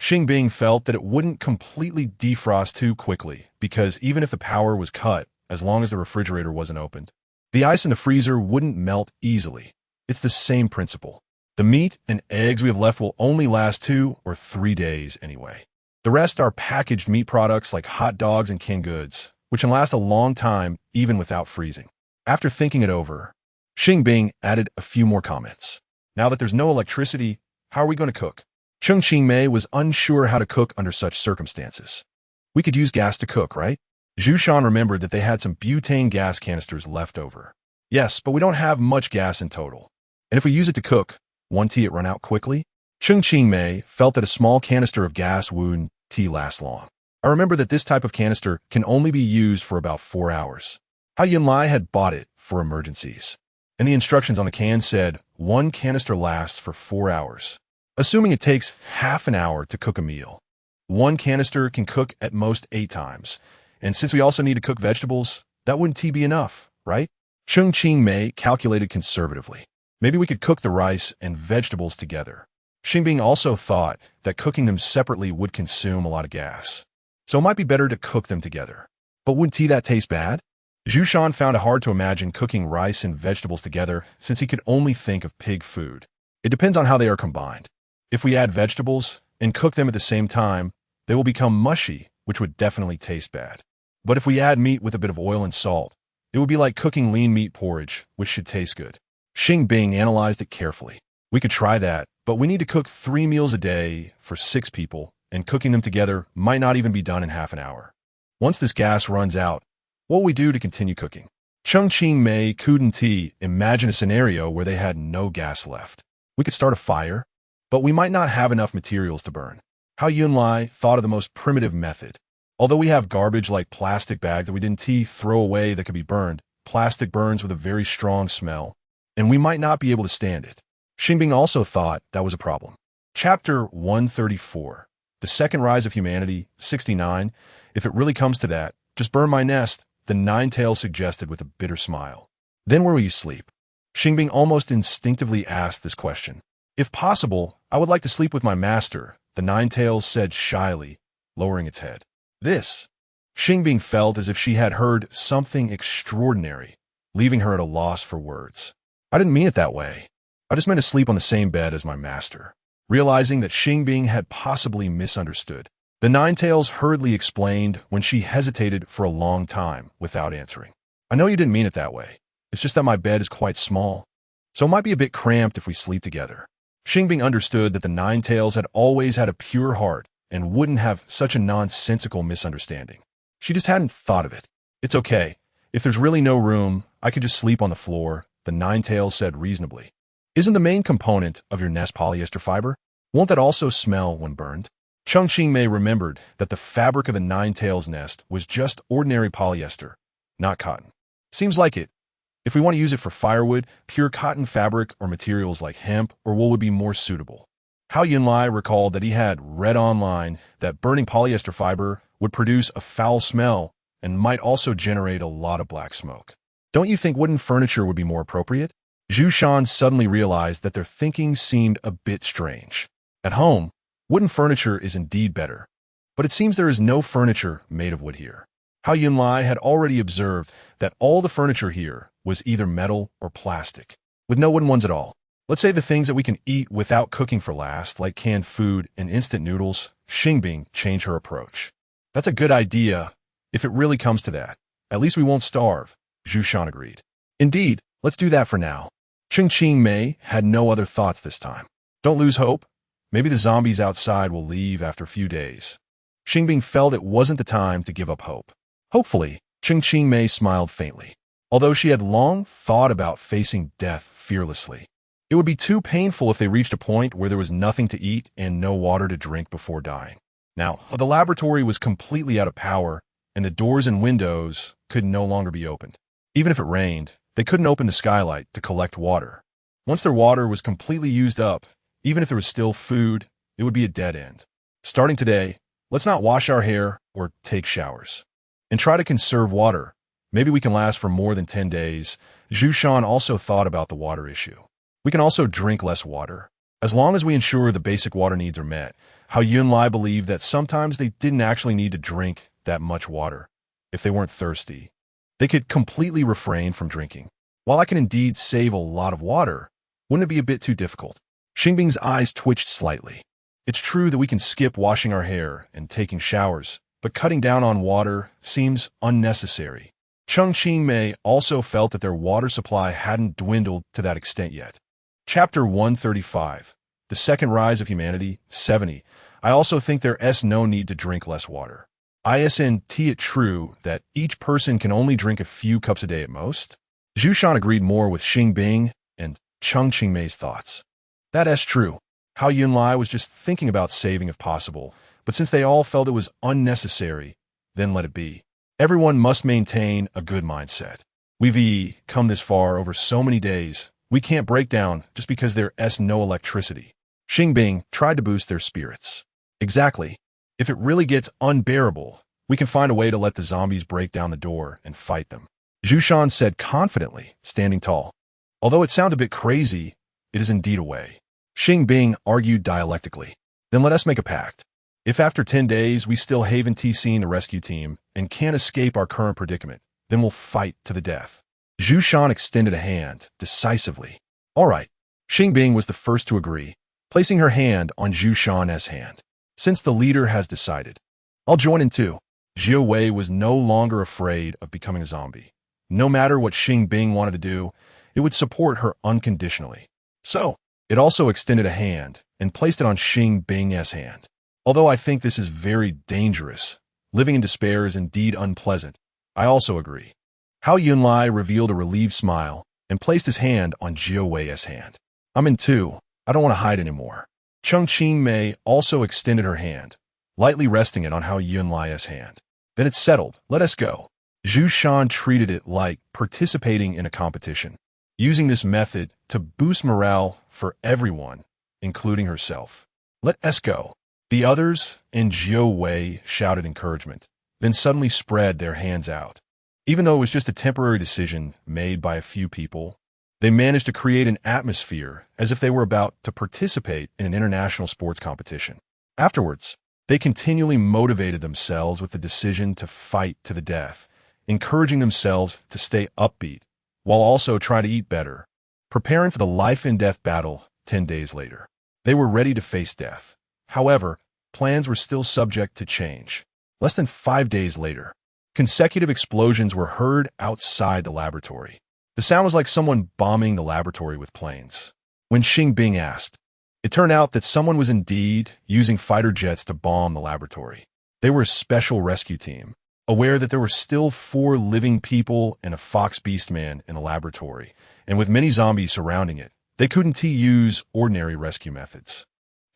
Xing Bing felt that it wouldn't completely defrost too quickly, because even if the power was cut, as long as the refrigerator wasn't opened, the ice in the freezer wouldn't melt easily. It's the same principle. The meat and eggs we have left will only last 2 or 3 days anyway. The rest are packaged meat products like hot dogs and canned goods, which can last a long time even without freezing. After thinking it over, Xing Bing added a few more comments. Now that there's no electricity, how are we going to cook? Qingmei was unsure how to cook under such circumstances. We could use gas to cook, right? Zhu Shan remembered that they had some butane gas canisters left over. Yes, but we don't have much gas in total. And if we use it to cook, won't it run out quickly? Qingmei felt that a small canister of gas wouldn't last long. I remember that this type of canister can only be used for about 4 hours. Hao Yunlai had bought it for emergencies, and the instructions on the can said 1 canister lasts for 4 hours. Assuming it takes half an hour to cook a meal, 1 canister can cook at most 8 times, and since we also need to cook vegetables, that wouldn't be enough, right? Qingmei calculated conservatively. Maybe we could cook the rice and vegetables together. Xing Bing also thought that cooking them separately would consume a lot of gas, so it might be better to cook them together. But wouldn't that taste bad? Zhu Shan found it hard to imagine cooking rice and vegetables together since he could only think of pig food. It depends on how they are combined. If we add vegetables and cook them at the same time, they will become mushy, which would definitely taste bad. But if we add meat with a bit of oil and salt, it would be like cooking lean meat porridge, which should taste good. Xing Bing analyzed it carefully. We could try that, but we need to cook 3 meals a day for 6 people, and cooking them together might not even be done in half an hour. Once this gas runs out, what will we do to continue cooking? Qingmei couldn't imagine a scenario where they had no gas left. We could start a fire, but we might not have enough materials to burn. Hao Yunlai thought of the most primitive method. Although we have garbage like plastic bags that we didn't throw away that could be burned, plastic burns with a very strong smell, and we might not be able to stand it. Xing Bing also thought that was a problem. Chapter 134. The Second Rise of Humanity, 69. If it really comes to that, just burn my nest, the Nine-Tails suggested with a bitter smile. Then where will you sleep? Xing Bing almost instinctively asked this question. If possible, I would like to sleep with my master, the Nine-Tails said shyly, lowering its head. This. Xing Bing felt as if she had heard something extraordinary, leaving her at a loss for words. I didn't mean it that way. I just meant to sleep on the same bed as my master. Realizing that Xing Bing had possibly misunderstood, the Nine-Tails hurriedly explained when she hesitated for a long time without answering. I know you didn't mean it that way. It's just that my bed is quite small, so it might be a bit cramped if we sleep together. Xing Bing understood that the Nine-Tails had always had a pure heart and wouldn't have such a nonsensical misunderstanding. She just hadn't thought of it. It's okay. If there's really no room, I could just sleep on the floor, the Nine-Tails said reasonably. Isn't the main component of your nest polyester fiber? Won't that also smell when burned? Xing remembered that the fabric of the Nine-Tails nest was just ordinary polyester, not cotton. Seems like it. If we want to use it for firewood, pure cotton fabric or materials like hemp or wool would be more suitable. Hao Yunlai recalled that he had read online that burning polyester fiber would produce a foul smell and might also generate a lot of black smoke. Don't you think wooden furniture would be more appropriate? Zhu Shan suddenly realized that their thinking seemed a bit strange. At home, wooden furniture is indeed better, but it seems there is no furniture made of wood here. Hao Yunlai had already observed that all the furniture here was either metal or plastic, with no wooden ones at all. Let's say the things that we can eat without cooking for last, like canned food and instant noodles. Xing Bing changed her approach. That's a good idea, if it really comes to that. At least we won't starve, Zhu Shan agreed. Indeed, let's do that for now. Qing had no other thoughts this time. Don't lose hope. Maybe the zombies outside will leave after a few days. Xing Bing felt it wasn't the time to give up hope. Hopefully, Qing smiled faintly. Although she had long thought about facing death fearlessly, it would be too painful if they reached a point where there was nothing to eat and no water to drink before dying. Now, the laboratory was completely out of power, and the doors and windows could no longer be opened. Even if it rained, they couldn't open the skylight to collect water. Once their water was completely used up, even if there was still food, it would be a dead end. Starting today, let's not wash our hair or take showers. And try to conserve water. Maybe we can last for more than 10 days. Zhu Shan also thought about the water issue. We can also drink less water. As long as we ensure the basic water needs are met, Hao Yunlai believed that sometimes they didn't actually need to drink that much water. If they weren't thirsty, they could completely refrain from drinking. While I can indeed save a lot of water, wouldn't it be a bit too difficult? Xing Bing's eyes twitched slightly. It's true that we can skip washing our hair and taking showers, but cutting down on water seems unnecessary. Qing also felt that their water supply hadn't dwindled to that extent yet. Chapter 135. The Second Rise of Humanity, 70. I also think there's no need to drink less water. Isn't it true that each person can only drink a few cups a day at most? Zhu Shan agreed more with Xing Bing and Qingmei's thoughts. That's true. Hao Yunlai was just thinking about saving if possible, but since they all felt it was unnecessary, then let it be. Everyone must maintain a good mindset. We've come this far over so many days, we can't break down just because there's no electricity. Xing Bing tried to boost their spirits. Exactly. If it really gets unbearable, we can find a way to let the zombies break down the door and fight them. Zhu Shan said confidently, standing tall. Although it sounds a bit crazy, it is indeed a way. Xing Bing argued dialectically. Then let us make a pact. If after 10 days we still haven't seen the rescue team and can't escape our current predicament, then we'll fight to the death. Zhu Shan extended a hand, decisively. All right. Xing Bing was the first to agree, placing her hand on Zhu Shan's hand. Since the leader has decided, I'll join in too. Jiao Wei was no longer afraid of becoming a zombie. No matter what Xing Bing wanted to do, it would support her unconditionally. So, it also extended a hand and placed it on Xing Bing's hand. Although I think this is very dangerous, living in despair is indeed unpleasant, I also agree. Hao Yunlai revealed a relieved smile and placed his hand on Jiao Wei's hand. I'm in too. I don't want to hide anymore. Qing also extended her hand, lightly resting it on Hao Yunlai's hand. Then it's settled. Let us go. Zhu Shan treated it like participating in a competition, using this method to boost morale for everyone, including herself. Let us go. The others and Jiu Wei shouted encouragement, then suddenly spread their hands out. Even though it was just a temporary decision made by a few people, they managed to create an atmosphere as if they were about to participate in an international sports competition. Afterwards, they continually motivated themselves with the decision to fight to the death, encouraging themselves to stay upbeat, while also trying to eat better, preparing for the life-and-death battle 10 days later. They were ready to face death. However, plans were still subject to change. Less than 5 days later, consecutive explosions were heard outside the laboratory. The sound was like someone bombing the laboratory with planes. When Xing Bing asked, it turned out that someone was indeed using fighter jets to bomb the laboratory. They were a special rescue team, aware that there were still 4 living people and a fox beastman in the laboratory, and with many zombies surrounding it, they couldn't use ordinary rescue methods.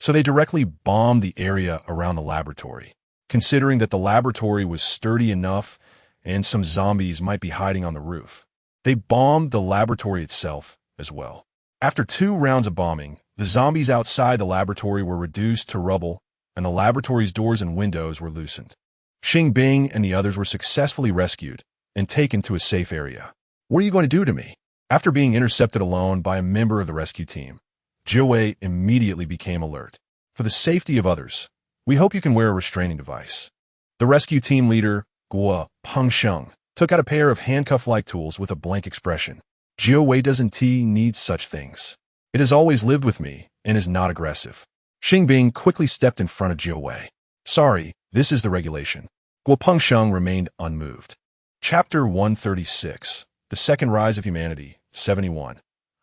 So they directly bombed the area around the laboratory, considering that the laboratory was sturdy enough and some zombies might be hiding on the roof. They bombed the laboratory itself as well. After 2 rounds of bombing, the zombies outside the laboratory were reduced to rubble, and the laboratory's doors and windows were loosened. Xing Bing and the others were successfully rescued and taken to a safe area. What are you going to do to me? After being intercepted alone by a member of the rescue team, Jiu Wei immediately became alert. For the safety of others, we hope you can wear a restraining device. The rescue team leader, Guo Pengsheng, took out a pair of handcuff-like tools with a blank expression. Jiu Wei doesn't need such things. It has always lived with me and is not aggressive. Xing Bing quickly stepped in front of Jiu Wei. Sorry, this is the regulation. Guo Pengsheng remained unmoved. Chapter 136, The Second Rise of Humanity, 71.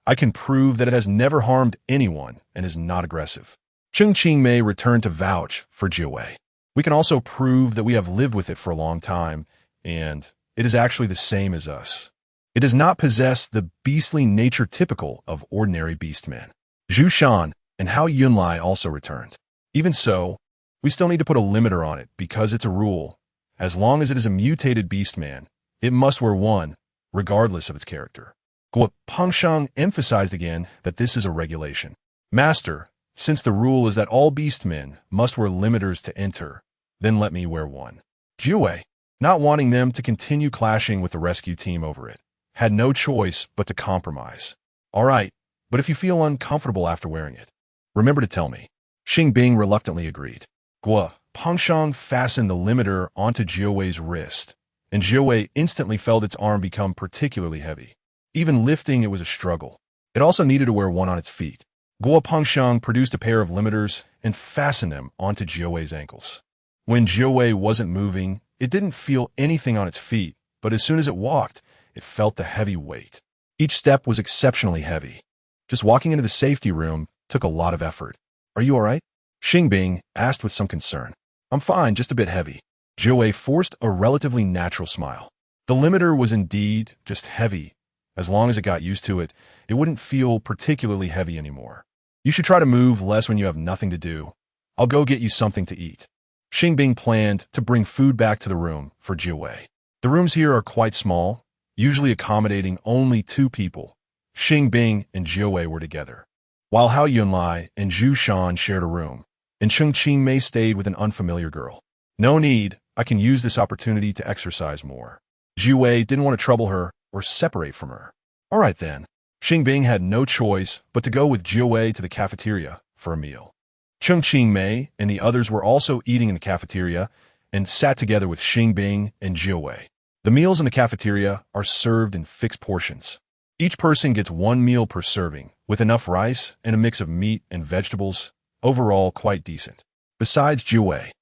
I can prove that it has never harmed anyone and is not aggressive. Cheng Qingmei returned to vouch for Jiu Wei. We can also prove that we have lived with it for a long time, and it is actually the same as us. It does not possess the beastly nature typical of ordinary beastmen. Zhu Shan and Hao Yunlai also returned. Even so, we still need to put a limiter on it because it's a rule. As long as it is a mutated beastman, it must wear one, regardless of its character. Guo Pengsheng emphasized again that this is a regulation. Master, since the rule is that all beastmen must wear limiters to enter, then let me wear one. Jiu Wei, not wanting them to continue clashing with the rescue team over it, had no choice but to compromise. All right, but if you feel uncomfortable after wearing it, remember to tell me. Xing Bing reluctantly agreed. Guo Pengsheng fastened the limiter onto Jiu Wei's wrist, and Jiu Wei instantly felt its arm become particularly heavy. Even lifting it was a struggle. It also needed to wear one on its feet. Guo Pengsheng produced a pair of limiters and fastened them onto Jiu Wei's ankles. When Jiu Wei wasn't moving, it didn't feel anything on its feet, but as soon as it walked, it felt the heavy weight. Each step was exceptionally heavy. Just walking into the safety room took a lot of effort. Are you all right? Xing Bing asked with some concern. I'm fine, just a bit heavy. Jiu Wei forced a relatively natural smile. The limiter was indeed just heavy. As long as it got used to it, it wouldn't feel particularly heavy anymore. You should try to move less when you have nothing to do. I'll go get you something to eat. Xing Bing planned to bring food back to the room for Jiu Wei. The rooms here are quite small, usually accommodating only 2 people. Xing Bing and Jiu Wei were together, while Hao Yunlai and Zhu Shan shared a room, and Cheng Qingmei stayed with an unfamiliar girl. No need, I can use this opportunity to exercise more. Jiu Wei didn't want to trouble her or separate from her. All right then. Xing Bing had no choice but to go with Jiu Wei to the cafeteria for a meal. Cheng Qingmei and the others were also eating in the cafeteria and sat together with Xing Bing and Jiu Wei. The meals in the cafeteria are served in fixed portions. Each person gets 1 meal per serving, with enough rice and a mix of meat and vegetables, overall quite decent. Besides Jiu Wei,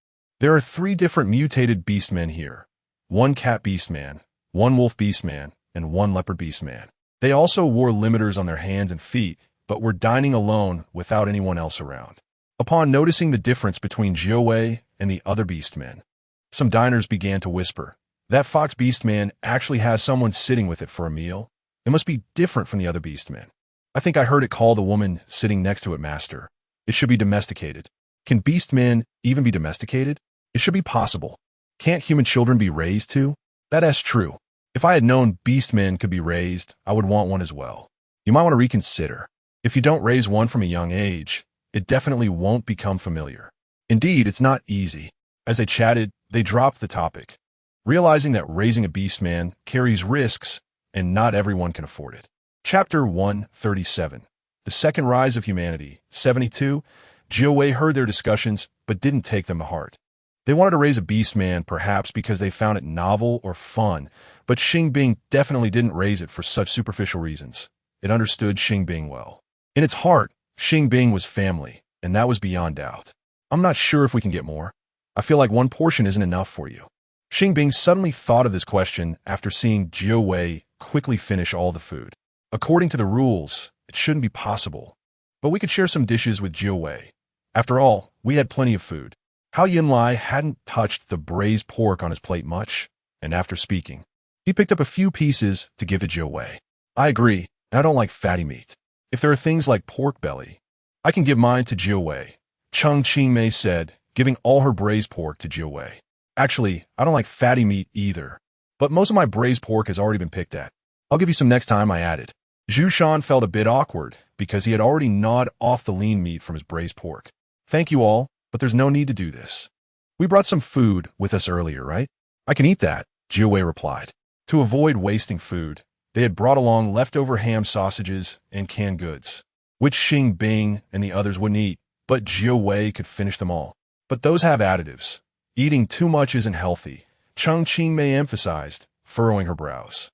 there are 3 different mutated beastmen here. 1 cat beastman, 1 wolf beastman, and 1 leopard beastman. They also wore limiters on their hands and feet, but were dining alone without anyone else around. Upon noticing the difference between Jiu Wei and the other beastmen, some diners began to whisper, that fox beastman actually has someone sitting with it for a meal. It must be different from the other beastmen. I think I heard it call the woman sitting next to it master. It should be domesticated. Can beastmen even be domesticated? It should be possible. Can't human children be raised too? That's true. If I had known beastmen could be raised, I would want one as well. You might want to reconsider. If you don't raise one from a young age, it definitely won't become familiar. Indeed, it's not easy. As they chatted, they dropped the topic, realizing that raising a beastman carries risks and not everyone can afford it. Chapter 137. The Second Rise of Humanity. 72. Jiawei heard their discussions, but didn't take them to heart. They wanted to raise a beastman perhaps because they found it novel or fun, but Xing Bing definitely didn't raise it for such superficial reasons. It understood Xing Bing well. In its heart, Xing Bing was family, and that was beyond doubt. I'm not sure if we can get more. I feel like one portion isn't enough for you. Xing Bing suddenly thought of this question after seeing Jiawei quickly finish all the food. According to the rules, it shouldn't be possible. But we could share some dishes with Jiawei. After all, we had plenty of food. Hao Yunlai hadn't touched the braised pork on his plate much, and after speaking, he picked up a few pieces to give to Jiawei. I agree, and I don't like fatty meat. If there are things like pork belly, I can give mine to Jiawei, Cheng Qingmei said, giving all her braised pork to Jiawei. Actually, I don't like fatty meat either, but most of my braised pork has already been picked at. I'll give you some next time, I added. Zhu Shan felt a bit awkward because he had already gnawed off the lean meat from his braised pork. Thank you all, but there's no need to do this. We brought some food with us earlier, right? I can eat that, Jiawei replied. To avoid wasting food, they had brought along leftover ham sausages and canned goods, which Xing Bing and the others wouldn't eat, but Jiawei could finish them all. But those have additives. Eating too much isn't healthy, Cheng Qingmei emphasized, furrowing her brows.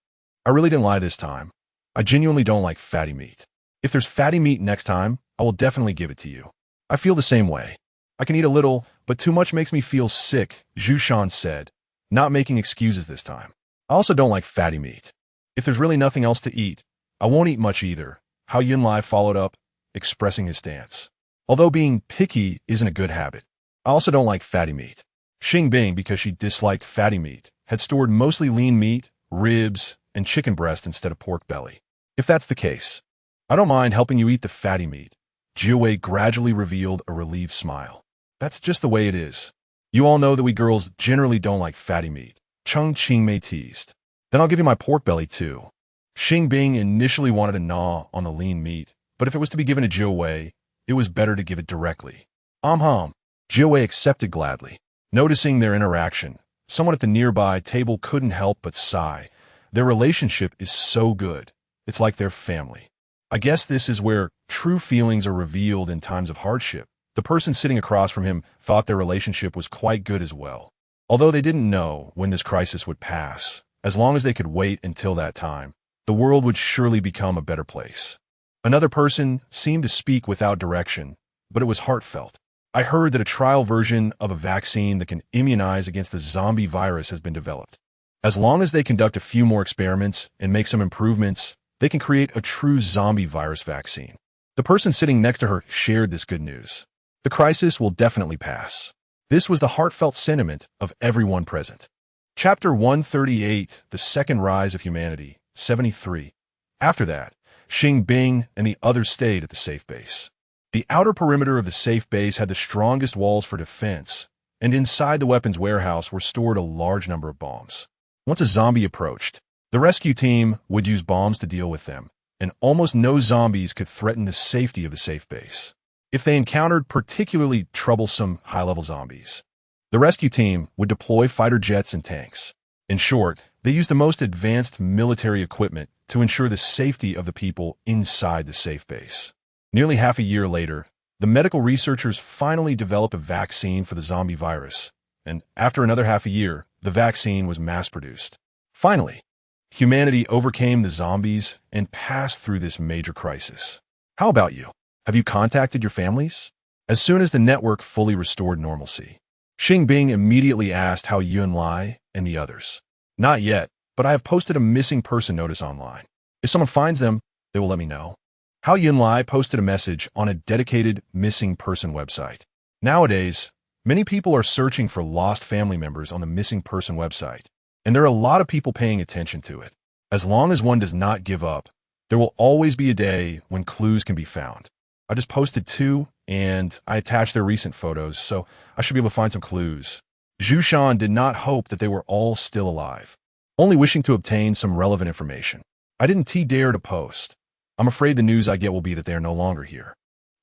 I really didn't lie this time. I genuinely don't like fatty meat. If there's fatty meat next time, I will definitely give it to you. I feel the same way. I can eat a little, but too much makes me feel sick, Zhu Shan said, not making excuses this time. I also don't like fatty meat. If there's really nothing else to eat, I won't eat much either, Hao Yunlai followed up, expressing his stance. Although being picky isn't a good habit, I also don't like fatty meat. Xing Bing, because she disliked fatty meat, had stored mostly lean meat, ribs, and chicken breast instead of pork belly. If that's the case, I don't mind helping you eat the fatty meat. Jiawei gradually revealed a relieved smile. That's just the way it is. You all know that we girls generally don't like fatty meat, Cheng Qingmei teased. Then I'll give you my pork belly too. Xing Bing initially wanted to gnaw on the lean meat, but if it was to be given to Jiawei, it was better to give it directly. Jiawei accepted gladly. Noticing their interaction, someone at the nearby table couldn't help but sigh. Their relationship is so good. It's like their family. I guess this is where true feelings are revealed in times of hardship. The person sitting across from him thought their relationship was quite good as well. Although they didn't know when this crisis would pass, as long as they could wait until that time, the world would surely become a better place. Another person seemed to speak without direction, but it was heartfelt. I heard that a trial version of a vaccine that can immunize against the zombie virus has been developed. As long as they conduct a few more experiments and make some improvements, they can create a true zombie virus vaccine. The person sitting next to her shared this good news. The crisis will definitely pass. This was the heartfelt sentiment of everyone present. Chapter 138, The Second Rise of Humanity. 73. After that, Xing Bing and the others stayed at the safe base. The outer perimeter of the safe base had the strongest walls for defense, and inside the weapons warehouse were stored a large number of bombs. Once a zombie approached, the rescue team would use bombs to deal with them, and almost no zombies could threaten the safety of the safe base. If they encountered particularly troublesome high-level zombies, the rescue team would deploy fighter jets and tanks. In short, they used the most advanced military equipment to ensure the safety of the people inside the safe base. Nearly half a year later, the medical researchers finally developed a vaccine for the zombie virus, and after another half a year, the vaccine was mass-produced. Finally, humanity overcame the zombies and passed through this major crisis. How about you? Have you contacted your families? As soon as the network fully restored normalcy, Xing Bing immediately asked Hao Yunlai and the others. Not yet, but I have posted a missing person notice online. If someone finds them, they will let me know. Hao Yunlai posted a message on a dedicated missing person website. Nowadays, many people are searching for lost family members on the missing person website, and there are a lot of people paying attention to it. As long as one does not give up, there will always be a day when clues can be found. I just posted 2, and I attached their recent photos, so I should be able to find some clues. Zhu Shan did not hope that they were all still alive, only wishing to obtain some relevant information. I didn't dare to post. I'm afraid the news I get will be that they are no longer here.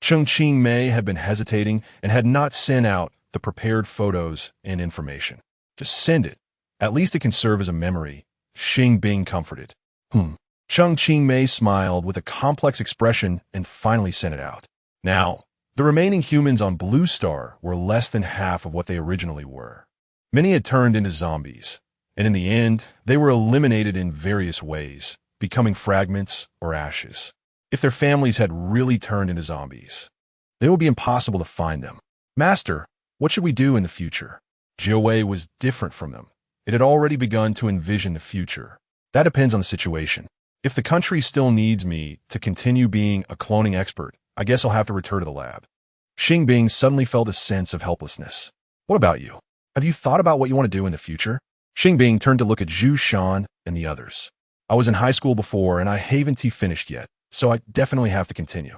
Xing Mei had been hesitating and had not sent out the prepared photos and information. Just send it. At least it can serve as a memory, Xing Bing comforted. Xing Mei smiled with a complex expression and finally sent it out. Now, the remaining humans on Blue Star were less than half of what they originally were. Many had turned into zombies, and in the end, they were eliminated in various ways, becoming fragments or ashes. If their families had really turned into zombies, it would be impossible to find them. Master, what should we do in the future? Jiawei was different from them. It had already begun to envision the future. That depends on the situation. If the country still needs me to continue being a cloning expert, I guess I'll have to return to the lab. Xing Bing suddenly felt a sense of helplessness. What about you? Have you thought about what you want to do in the future? Xing Bing turned to look at Zhu Shan and the others. I was in high school before and I haven't finished yet, so I definitely have to continue.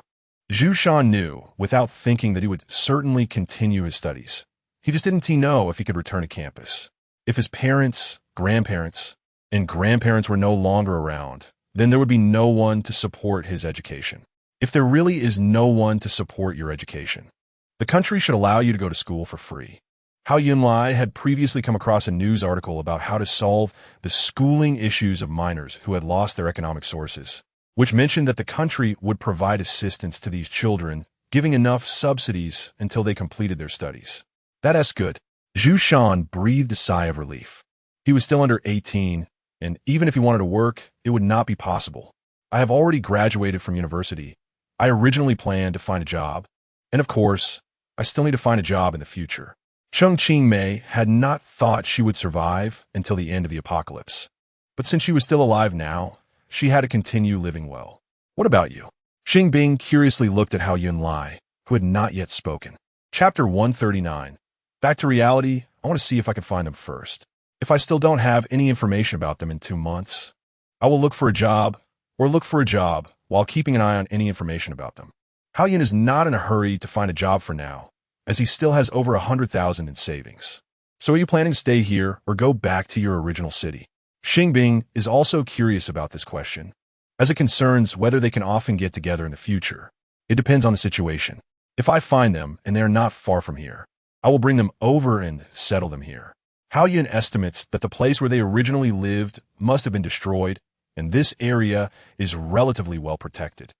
Zhu Shan knew, without thinking, that he would certainly continue his studies. He just didn't know if he could return to campus. If his parents, grandparents, and grandparents were no longer around, then there would be no one to support his education. If there really is no one to support your education, the country should allow you to go to school for free. Hao Yunlai had previously come across a news article about how to solve the schooling issues of minors who had lost their economic sources, which mentioned that the country would provide assistance to these children, giving enough subsidies until they completed their studies. That's good. Zhu Shan breathed a sigh of relief. He was still under 18, and even if he wanted to work, it would not be possible. I have already graduated from university. I originally planned to find a job, and of course, I still need to find a job in the future. Xing Mei had not thought she would survive until the end of the apocalypse. But since she was still alive now, she had to continue living well. What about you? Xing Bing curiously looked at Hao Yunlai, who had not yet spoken. Chapter 139. Back to reality, I want to see if I can find them first. If I still don't have any information about them in 2 months, I will look for a job while keeping an eye on any information about them. Hao Yun is not in a hurry to find a job for now, as he still has over 100,000 in savings. So are you planning to stay here or go back to your original city? Xing Bing is also curious about this question, as it concerns whether they can often get together in the future. It depends on the situation. If I find them and they are not far from here, I will bring them over and settle them here. Hao Yun estimates that the place where they originally lived must have been destroyed, and this area is relatively well protected.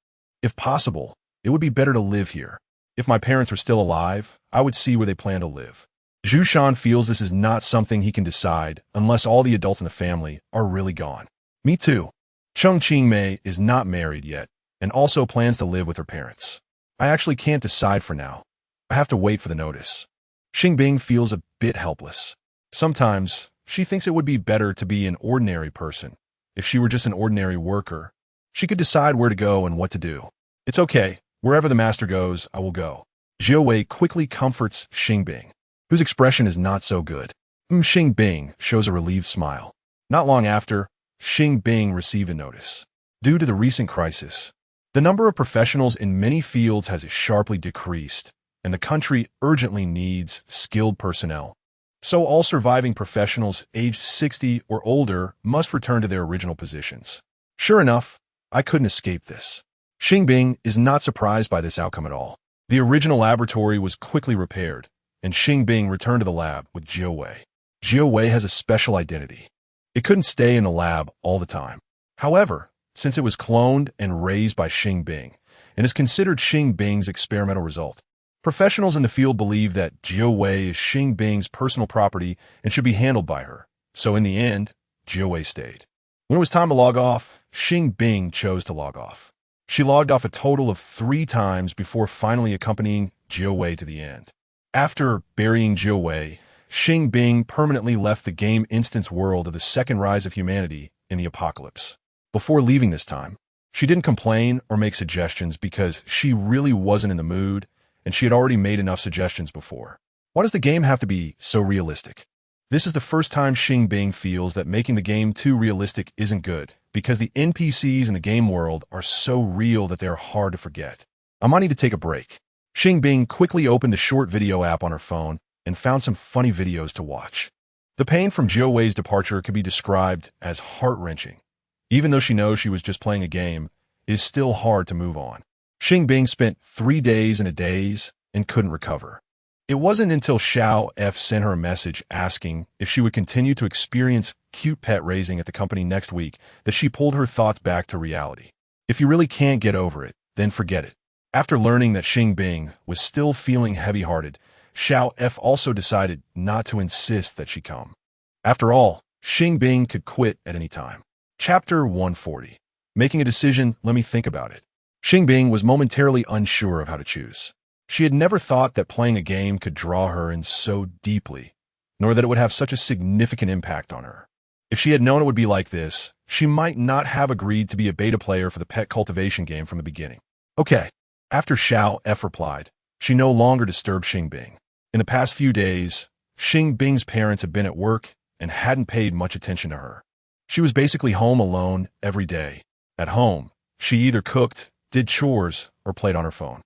If possible, it would be better to live here. If my parents were still alive, I would see where they plan to live. Zhu Shan feels this is not something he can decide unless all the adults in the family are really gone. Me too. Xing Mei is not married yet and also plans to live with her parents. I actually can't decide for now. I have to wait for the notice. Xing Bing feels a bit helpless. Sometimes, she thinks it would be better to be an ordinary person. If she were just an ordinary worker, she could decide where to go and what to do. It's okay. Wherever the master goes, I will go. Jiawei quickly comforts Xing Bing, whose expression is not so good. Xing Bing shows a relieved smile. Not long after, Xing Bing received a notice. Due to the recent crisis, the number of professionals in many fields has sharply decreased, and the country urgently needs skilled personnel. So all surviving professionals aged 60 or older must return to their original positions. Sure enough, I couldn't escape this. Xing Bing is not surprised by this outcome at all. The original laboratory was quickly repaired, and Xing Bing returned to the lab with Jiawei. Jiawei has a special identity. It couldn't stay in the lab all the time. However, since it was cloned and raised by Xing Bing, and is considered Xing Bing's experimental result, professionals in the field believe that Jiawei is Xing Bing's personal property and should be handled by her. So in the end, Jiawei stayed. When it was time to log off, Xing Bing chose to log off. She logged off a total of 3 times before finally accompanying Jiawei to the end. After burying Jiawei, Xing Bing permanently left the game instance world of the second rise of humanity in the apocalypse. Before leaving this time, she didn't complain or make suggestions because she really wasn't in the mood, and she had already made enough suggestions before. Why does the game have to be so realistic? This is the first time Xing Bing feels that making the game too realistic isn't good, because the NPCs in the game world are so real that they are hard to forget. I might need to take a break. Xing Bing quickly opened the short video app on her phone and found some funny videos to watch. The pain from Jiu Wei's departure could be described as heart-wrenching. Even though she knows she was just playing a game, it is still hard to move on. Xing Bing spent 3 days and a daze and couldn't recover. It wasn't until Xiao F sent her a message asking if she would continue to experience cute pet raising at the company next week that she pulled her thoughts back to reality. If you really can't get over it, then forget it. After learning that Xing Bing was still feeling heavy-hearted, Xiao F also decided not to insist that she come. After all, Xing Bing could quit at any time. Chapter 140. Making a decision, let me think about it. Xing Bing was momentarily unsure of how to choose. She had never thought that playing a game could draw her in so deeply, nor that it would have such a significant impact on her. If she had known it would be like this, she might not have agreed to be a beta player for the pet cultivation game from the beginning. Okay. After Xiao F replied, she no longer disturbed Xing Bing. In the past few days, Xing Bing's parents had been at work and hadn't paid much attention to her. She was basically home alone every day. At home, she either cooked, did chores, or played on her phone.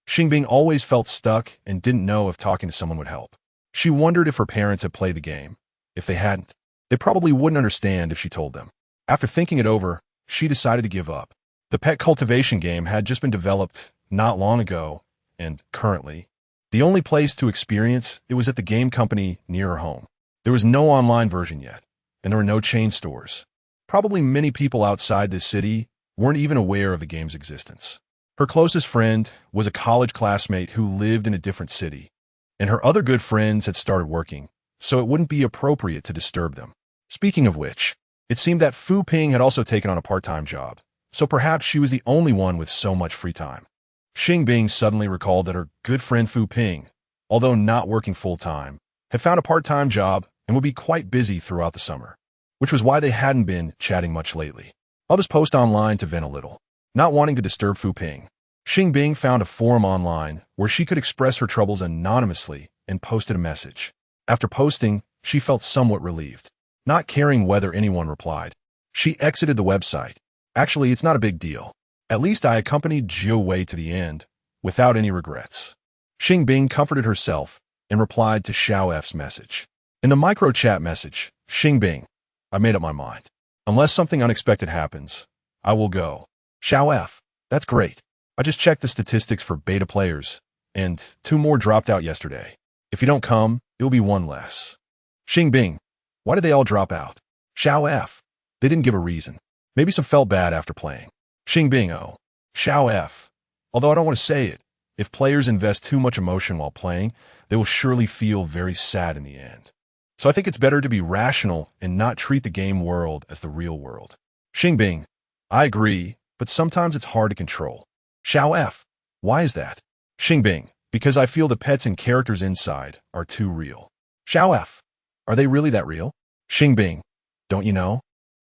Xing Bing always felt stuck and didn't know if talking to someone would help. She wondered if her parents had played the game. If they hadn't, they probably wouldn't understand if she told them. After thinking it over, she decided to give up. The pet cultivation game had just been developed not long ago, and currently, the only place to experience it was at the game company near her home. There was no online version yet, and there were no chain stores. Probably many people outside this city weren't even aware of the game's existence. Her closest friend was a college classmate who lived in a different city, and her other good friends had started working, so it wouldn't be appropriate to disturb them. Speaking of which, it seemed that Fu Ping had also taken on a part-time job, so perhaps she was the only one with so much free time. Xing Bing suddenly recalled that her good friend Fu Ping, although not working full-time, had found a part-time job and would be quite busy throughout the summer, which was why they hadn't been chatting much lately. I'll just post online to vent a little. Not wanting to disturb Fu Ping, Xing Bing found a forum online where she could express her troubles anonymously and posted a message. After posting, she felt somewhat relieved. Not caring whether anyone replied, she exited the website. Actually, it's not a big deal. At least I accompanied Jiu Wei to the end, without any regrets. Xing Bing comforted herself and replied to Xiao F's message. In the micro-chat message, Xing Bing, I made up my mind. Unless something unexpected happens, I will go. Xiao F, that's great. I just checked the statistics for beta players, and 2 more dropped out yesterday. If you don't come, it'll be 1 less. Xing Bing, why did they all drop out? Xiao F, they didn't give a reason. Maybe some felt bad after playing. Xing Bing, oh. Xiao F, although I don't want to say it, if players invest too much emotion while playing, they will surely feel very sad in the end. So I think it's better to be rational and not treat the game world as the real world. Xing Bing, I agree, but sometimes it's hard to control. Xiao F, why is that? Xing Bing, because I feel the pets and characters inside are too real. Xiao F, are they really that real? Xing Bing, don't you know?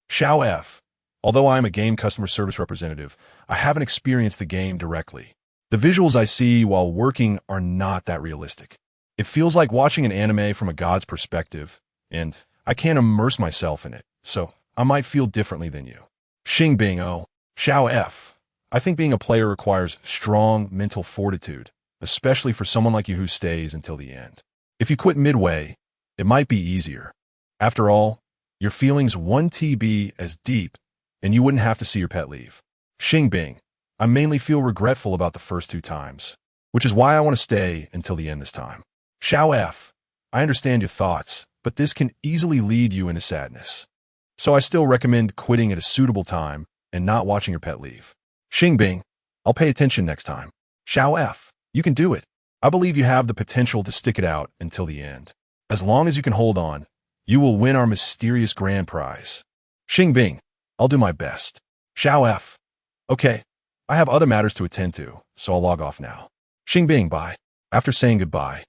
Xiao F, although I am a game customer service representative, I haven't experienced the game directly. The visuals I see while working are not that realistic. It feels like watching an anime from a god's perspective, and I can't immerse myself in it, so I might feel differently than you. Xing Bing, oh. Xiao F, I think being a player requires strong mental fortitude, especially for someone like you who stays until the end. If you quit midway, it might be easier. After all, your feelings 1 TB as deep, and you wouldn't have to see your pet leave. Xing Bing, I mainly feel regretful about the first 2 times, which is why I want to stay until the end this time. Xiao F, I understand your thoughts, but this can easily lead you into sadness. So I still recommend quitting at a suitable time and not watching your pet leave. Xing Bing, I'll pay attention next time. Xiao F, you can do it. I believe you have the potential to stick it out until the end. As long as you can hold on, you will win our mysterious grand prize. Xing Bing, I'll do my best. Xiao F, okay, I have other matters to attend to, so I'll log off now. Xing Bing, bye. After saying goodbye,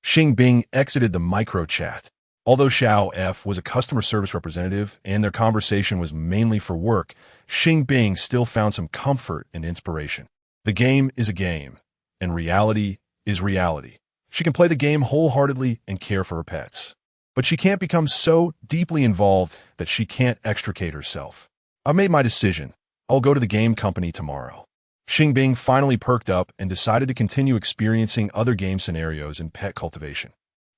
Xing Bing exited the micro-chat. Although Xiao F was a customer service representative and their conversation was mainly for work, Xing Bing still found some comfort and inspiration. The game is a game, and reality is reality. She can play the game wholeheartedly and care for her pets. But she can't become so deeply involved that she can't extricate herself. I've made my decision. I'll go to the game company tomorrow. Xing Bing finally perked up and decided to continue experiencing other game scenarios in pet cultivation.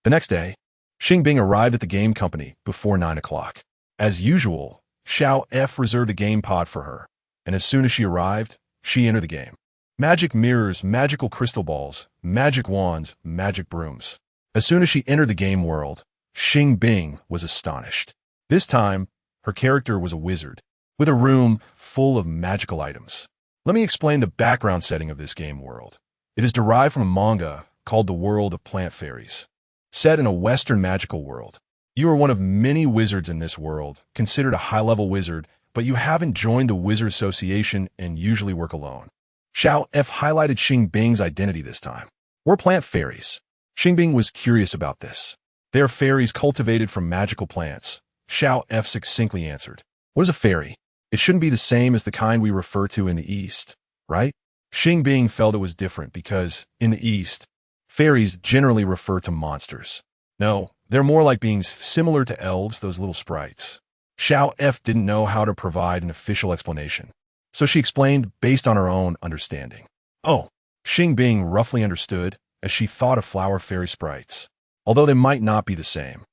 The next day, Xing Bing arrived at the game company before 9 o'clock. As usual, Xiao F reserved a game pod for her, and as soon as she arrived, she entered the game. Magic mirrors, magical crystal balls, magic wands, magic brooms. As soon as she entered the game world, Xing Bing was astonished. This time, her character was a wizard, with a room full of magical items. Let me explain the background setting of this game world. It is derived from a manga called The World of Plant Fairies. Set in a Western magical world. You are one of many wizards in this world, considered a high-level wizard, but you haven't joined the Wizard Association and usually work alone. Xiao F highlighted Xing Bing's identity this time. We're plant fairies. Xing Bing was curious about this. They are fairies cultivated from magical plants. Xiao F succinctly answered. What is a fairy? It shouldn't be the same as the kind we refer to in the East, right? Xing Bing felt it was different because, in the East, fairies generally refer to monsters. No, they're more like beings similar to elves, those little sprites. Xiao F didn't know how to provide an official explanation, so she explained based on her own understanding. Oh, Xing Bing roughly understood as she thought of flower fairy sprites. Although they might not be the same,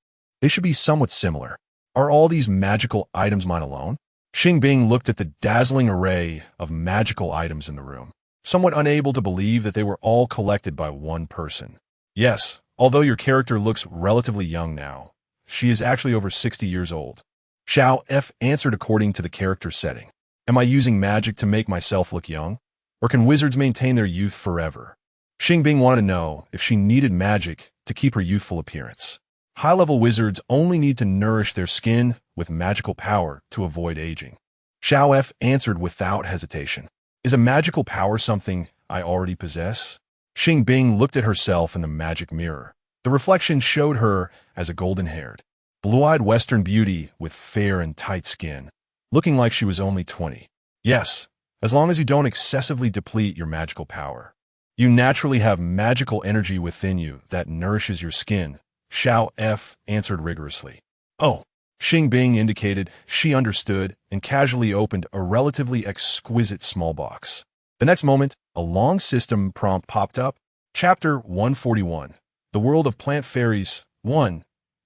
they should be somewhat similar. Are all these magical items mine alone? Xing Bing looked at the dazzling array of magical items in the room, somewhat unable to believe that they were all collected by one person. Yes, although your character looks relatively young now, she is actually over 60 years old. Xiao F answered according to the character setting. Am I using magic to make myself look young? Or can wizards maintain their youth forever? Xing Bing wanted to know if she needed magic to keep her youthful appearance. High-level wizards only need to nourish their skin with magical power to avoid aging. Xiao F answered without hesitation. Is a magical power something I already possess? Xing Bing looked at herself in the magic mirror. The reflection showed her as a golden-haired, blue-eyed Western beauty with fair and tight skin, looking like she was only 20. Yes, as long as you don't excessively deplete your magical power. You naturally have magical energy within you that nourishes your skin, Xiao F answered rigorously. Oh, Xing Bing indicated she understood and casually opened a relatively exquisite small box. The next moment, a long system prompt popped up. Chapter 141. The World of Plant Fairies 1.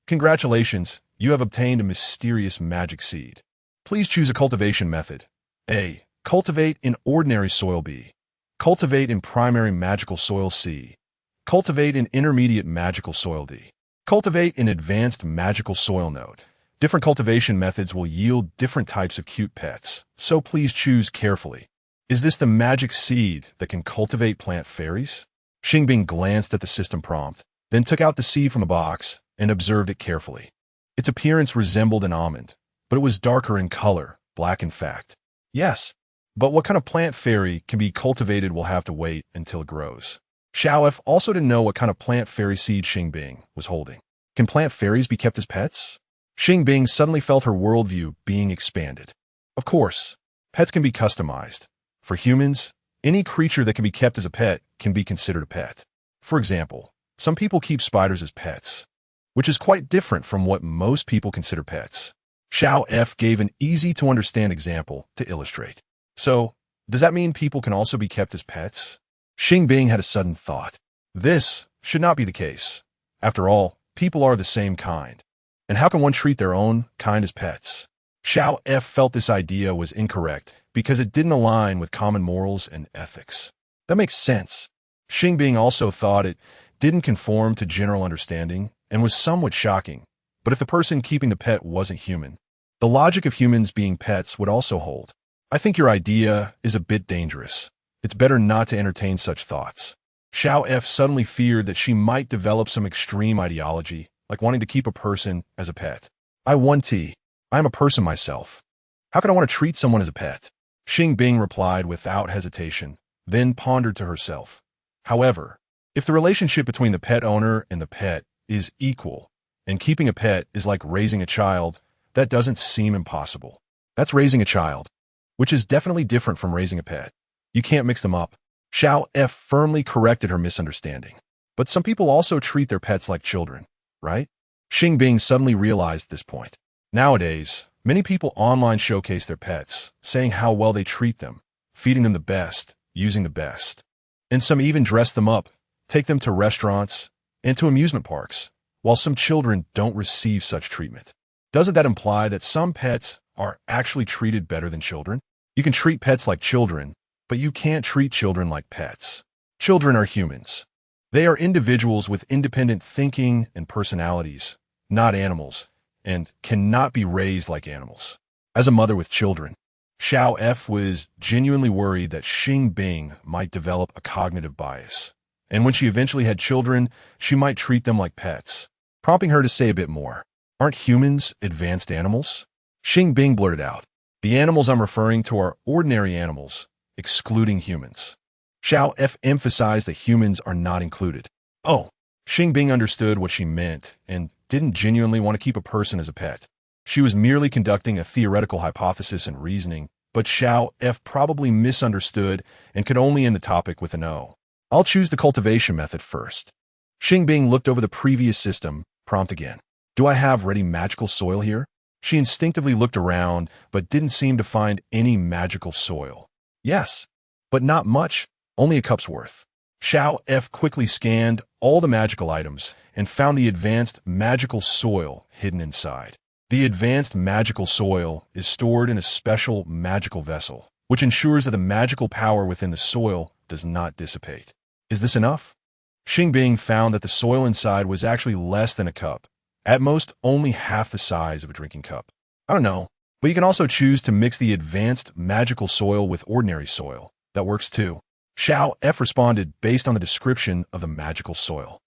Congratulations, you have obtained a mysterious magic seed. Please choose a cultivation method. A. Cultivate in ordinary soil. B. Cultivate in primary magical soil. C. Cultivate in intermediate magical soil. D. Cultivate in advanced magical soil node. Different cultivation methods will yield different types of cute pets, so please choose carefully. Is this the magic seed that can cultivate plant fairies? Xing Bing glanced at the system prompt, then took out the seed from the box and observed it carefully. Its appearance resembled an almond, but it was darker in color, black in fact. Yes, but what kind of plant fairy can be cultivated will have to wait until it grows. Xiao F also didn't know what kind of plant fairy seed Xing Bing was holding. Can plant fairies be kept as pets? Xing Bing suddenly felt her worldview being expanded. Of course, pets can be customized. For humans, any creature that can be kept as a pet can be considered a pet. For example, some people keep spiders as pets, which is quite different from what most people consider pets. Xiao F gave an easy-to-understand example to illustrate. So, does that mean people can also be kept as pets? Xing Bing had a sudden thought. This should not be the case. After all, people are the same kind. And how can one treat their own kind as pets? Xiao F felt this idea was incorrect because it didn't align with common morals and ethics. That makes sense. Xing Bing also thought it didn't conform to general understanding and was somewhat shocking. But if the person keeping the pet wasn't human, the logic of humans being pets would also hold. I think your idea is a bit dangerous. It's better not to entertain such thoughts. Xiao F suddenly feared that she might develop some extreme ideology, like wanting to keep a person as a pet. I am a person myself. How could I want to treat someone as a pet? Xing Bing replied without hesitation, then pondered to herself. However, if the relationship between the pet owner and the pet is equal, and keeping a pet is like raising a child, that doesn't seem impossible. That's raising a child, which is definitely different from raising a pet. You can't mix them up. Xiao F firmly corrected her misunderstanding. But some people also treat their pets like children, right? Xing Bing suddenly realized this point. Nowadays, many people online showcase their pets, saying how well they treat them, feeding them the best, using the best. And some even dress them up, take them to restaurants and to amusement parks, while some children don't receive such treatment. Doesn't that imply that some pets are actually treated better than children? You can treat pets like children, but you can't treat children like pets. Children are humans. They are individuals with independent thinking and personalities, not animals, and cannot be raised like animals. As a mother with children, Xiao F was genuinely worried that Xing Bing might develop a cognitive bias, and when she eventually had children, she might treat them like pets, prompting her to say a bit more. Aren't humans advanced animals? Xing Bing blurted out. The animals I'm referring to are ordinary animals, excluding humans. Xiao F emphasized that humans are not included. Oh, Xing Bing understood what she meant and didn't genuinely want to keep a person as a pet. She was merely conducting a theoretical hypothesis and reasoning, but Xiao F probably misunderstood and could only end the topic with a no. I'll choose the cultivation method first. Xing Bing looked over the previous system, prompt again. Do I have ready magical soil here? She instinctively looked around, but didn't seem to find any magical soil. Yes, but not much, only a cup's worth. Xiao F quickly scanned all the magical items and found the advanced magical soil hidden inside. The advanced magical soil is stored in a special magical vessel, which ensures that the magical power within the soil does not dissipate. Is this enough? Xing Bing found that the soil inside was actually less than a cup, at most only half the size of a drinking cup. I don't know, but you can also choose to mix the advanced magical soil with ordinary soil. That works too. Xiao F responded based on the description of the magical soil.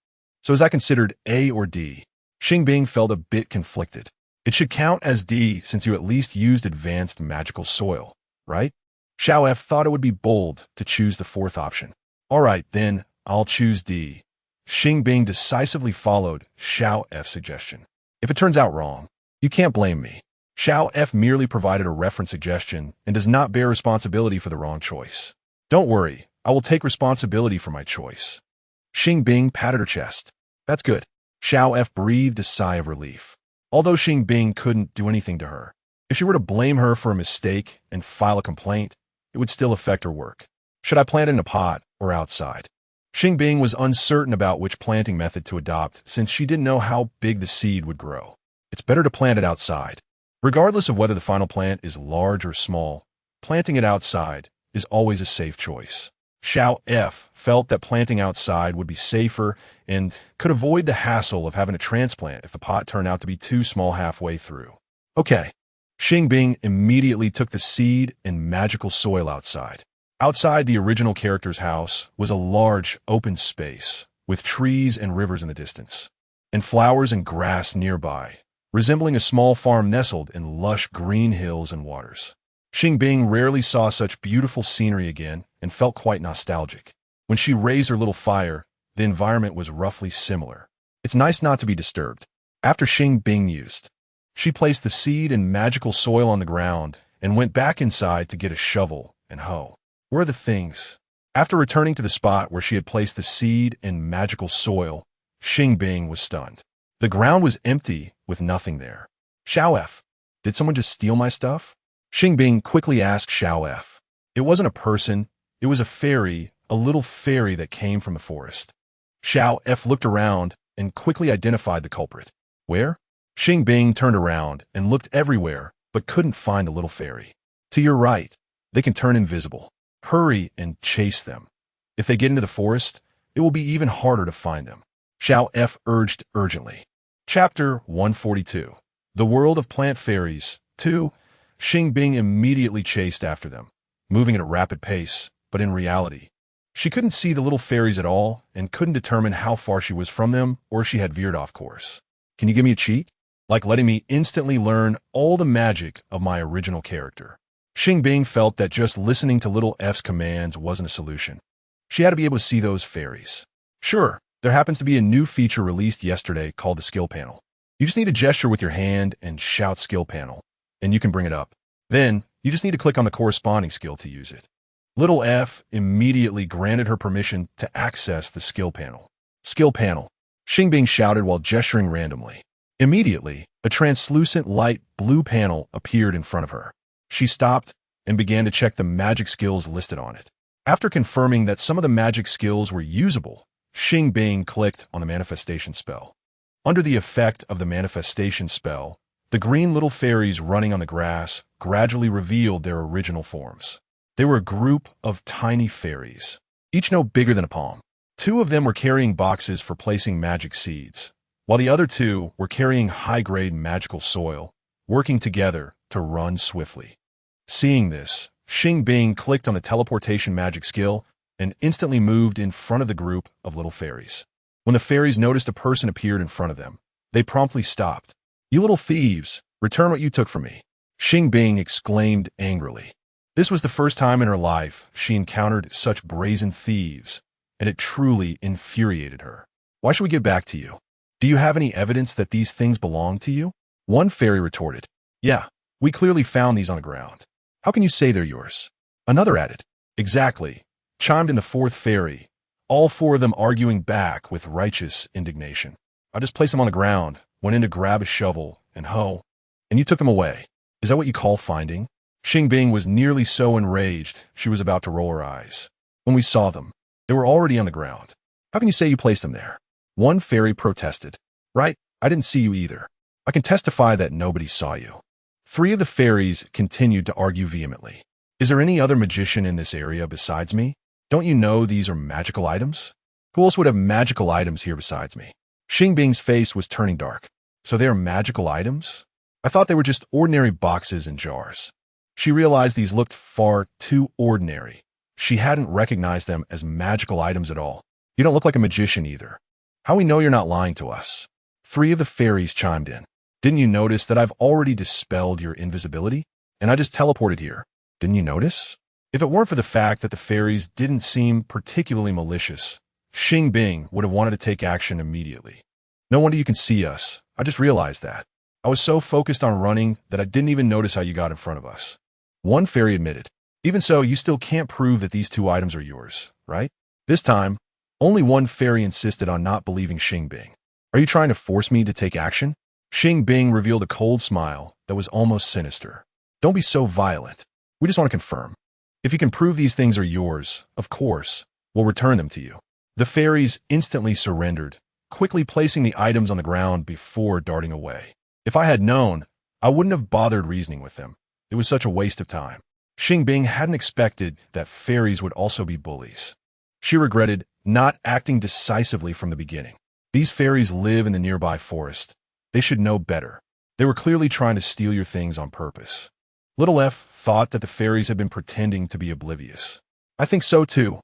So is that considered A or D? Xing Bing felt a bit conflicted. It should count as D since you at least used advanced magical soil, right? Xiao F thought it would be bold to choose the fourth option. All right, then I'll choose D. Xing Bing decisively followed Xiao F's suggestion. If it turns out wrong, you can't blame me. Xiao F merely provided a reference suggestion and does not bear responsibility for the wrong choice. Don't worry, I will take responsibility for my choice. Xing Bing patted her chest. That's good. Xiao F breathed a sigh of relief. Although Xing Bing couldn't do anything to her, if she were to blame her for a mistake and file a complaint, it would still affect her work. Should I plant it in a pot or outside? Xing Bing was uncertain about which planting method to adopt since she didn't know how big the seed would grow. It's better to plant it outside. Regardless of whether the final plant is large or small, planting it outside is always a safe choice. Xiao F felt that planting outside would be safer and could avoid the hassle of having a transplant if the pot turned out to be too small halfway through. Okay. Xing Bing immediately took the seed and magical soil outside. Outside the original character's house was a large, open space with trees and rivers in the distance, and flowers and grass nearby, resembling a small farm nestled in lush green hills and waters. Xing Bing rarely saw such beautiful scenery again and felt quite nostalgic. When she raised her little fire, the environment was roughly similar. It's nice not to be disturbed. After Xing Bing mused, she placed the seed and magical soil on the ground and went back inside to get a shovel and hoe. Where are the things? After returning to the spot where she had placed the seed and magical soil, Xing Bing was stunned. The ground was empty with nothing there. Xiao F, did someone just steal my stuff? Xing Bing quickly asked Xiao F. It wasn't a person, it was a fairy, a little fairy that came from the forest. Xiao F looked around and quickly identified the culprit. Where? Xing Bing turned around and looked everywhere, but couldn't find the little fairy. To your right, they can turn invisible. Hurry and chase them. If they get into the forest, it will be even harder to find them. Xiao F urged urgently. Chapter 142. The World of Plant Fairies 2. Xing Bing immediately chased after them, moving at a rapid pace, but in reality, she couldn't see the little fairies at all and couldn't determine how far she was from them or if she had veered off course. Can you give me a cheat? Like letting me instantly learn all the magic of my original character. Xing Bing felt that just listening to little F's commands wasn't a solution. She had to be able to see those fairies. Sure, there happens to be a new feature released yesterday called the skill panel. You just need to gesture with your hand and shout skill panel, and you can bring it up. Then, you just need to click on the corresponding skill to use it. Little F immediately granted her permission to access the skill panel. Skill panel, Xing Bing shouted while gesturing randomly. Immediately, a translucent light blue panel appeared in front of her. She stopped and began to check the magic skills listed on it. After confirming that some of the magic skills were usable, Xing Bing clicked on the manifestation spell. Under the effect of the manifestation spell, the green little fairies running on the grass gradually revealed their original forms. They were a group of tiny fairies, each no bigger than a palm. Two of them were carrying boxes for placing magic seeds, while the other two were carrying high-grade magical soil, working together to run swiftly. Seeing this, Xing Bing clicked on the teleportation magic skill and instantly moved in front of the group of little fairies. When the fairies noticed a person appeared in front of them, they promptly stopped. "You little thieves, return what you took from me," Xing Bing exclaimed angrily. This was the first time in her life she encountered such brazen thieves, and it truly infuriated her. "Why should we give back to you? Do you have any evidence that these things belong to you?" One fairy retorted, "Yeah, we clearly found these on the ground. How can you say they're yours?" Another added, "Exactly," chimed in the fourth fairy, all four of them arguing back with righteous indignation. "I just placed them on the ground, went in to grab a shovel and hoe, and you took them away. Is that what you call finding?" Xing Bing was nearly so enraged she was about to roll her eyes. "When we saw them, they were already on the ground. How can you say you placed them there?" One fairy protested, "Right, I didn't see you either. I can testify that nobody saw you." Three of the fairies continued to argue vehemently. "Is there any other magician in this area besides me? Don't you know these are magical items? Who else would have magical items here besides me?" Xing Bing's face was turning dark. "So they are magical items? I thought they were just ordinary boxes and jars." She realized these looked far too ordinary. She hadn't recognized them as magical items at all. "You don't look like a magician either. How we know you're not lying to us?" Three of the fairies chimed in. "Didn't you notice that I've already dispelled your invisibility? And I just teleported here. Didn't you notice?" If it weren't for the fact that the fairies didn't seem particularly malicious, Xing Bing would have wanted to take action immediately. "No wonder you can see us. I just realized that. I was so focused on running that I didn't even notice how you got in front of us." One fairy admitted, "Even so, you still can't prove that these two items are yours, right?" This time, only one fairy insisted on not believing Xing Bing. "Are you trying to force me to take action?" Xing Bing revealed a cold smile that was almost sinister. "Don't be so violent. We just want to confirm. If you can prove these things are yours, of course, we'll return them to you." The fairies instantly surrendered, quickly placing the items on the ground before darting away. If I had known, I wouldn't have bothered reasoning with them. It was such a waste of time. Xing Bing hadn't expected that fairies would also be bullies. She regretted not acting decisively from the beginning. These fairies live in the nearby forest. They should know better. They were clearly trying to steal your things on purpose. Little F thought that the fairies had been pretending to be oblivious. "I think so too.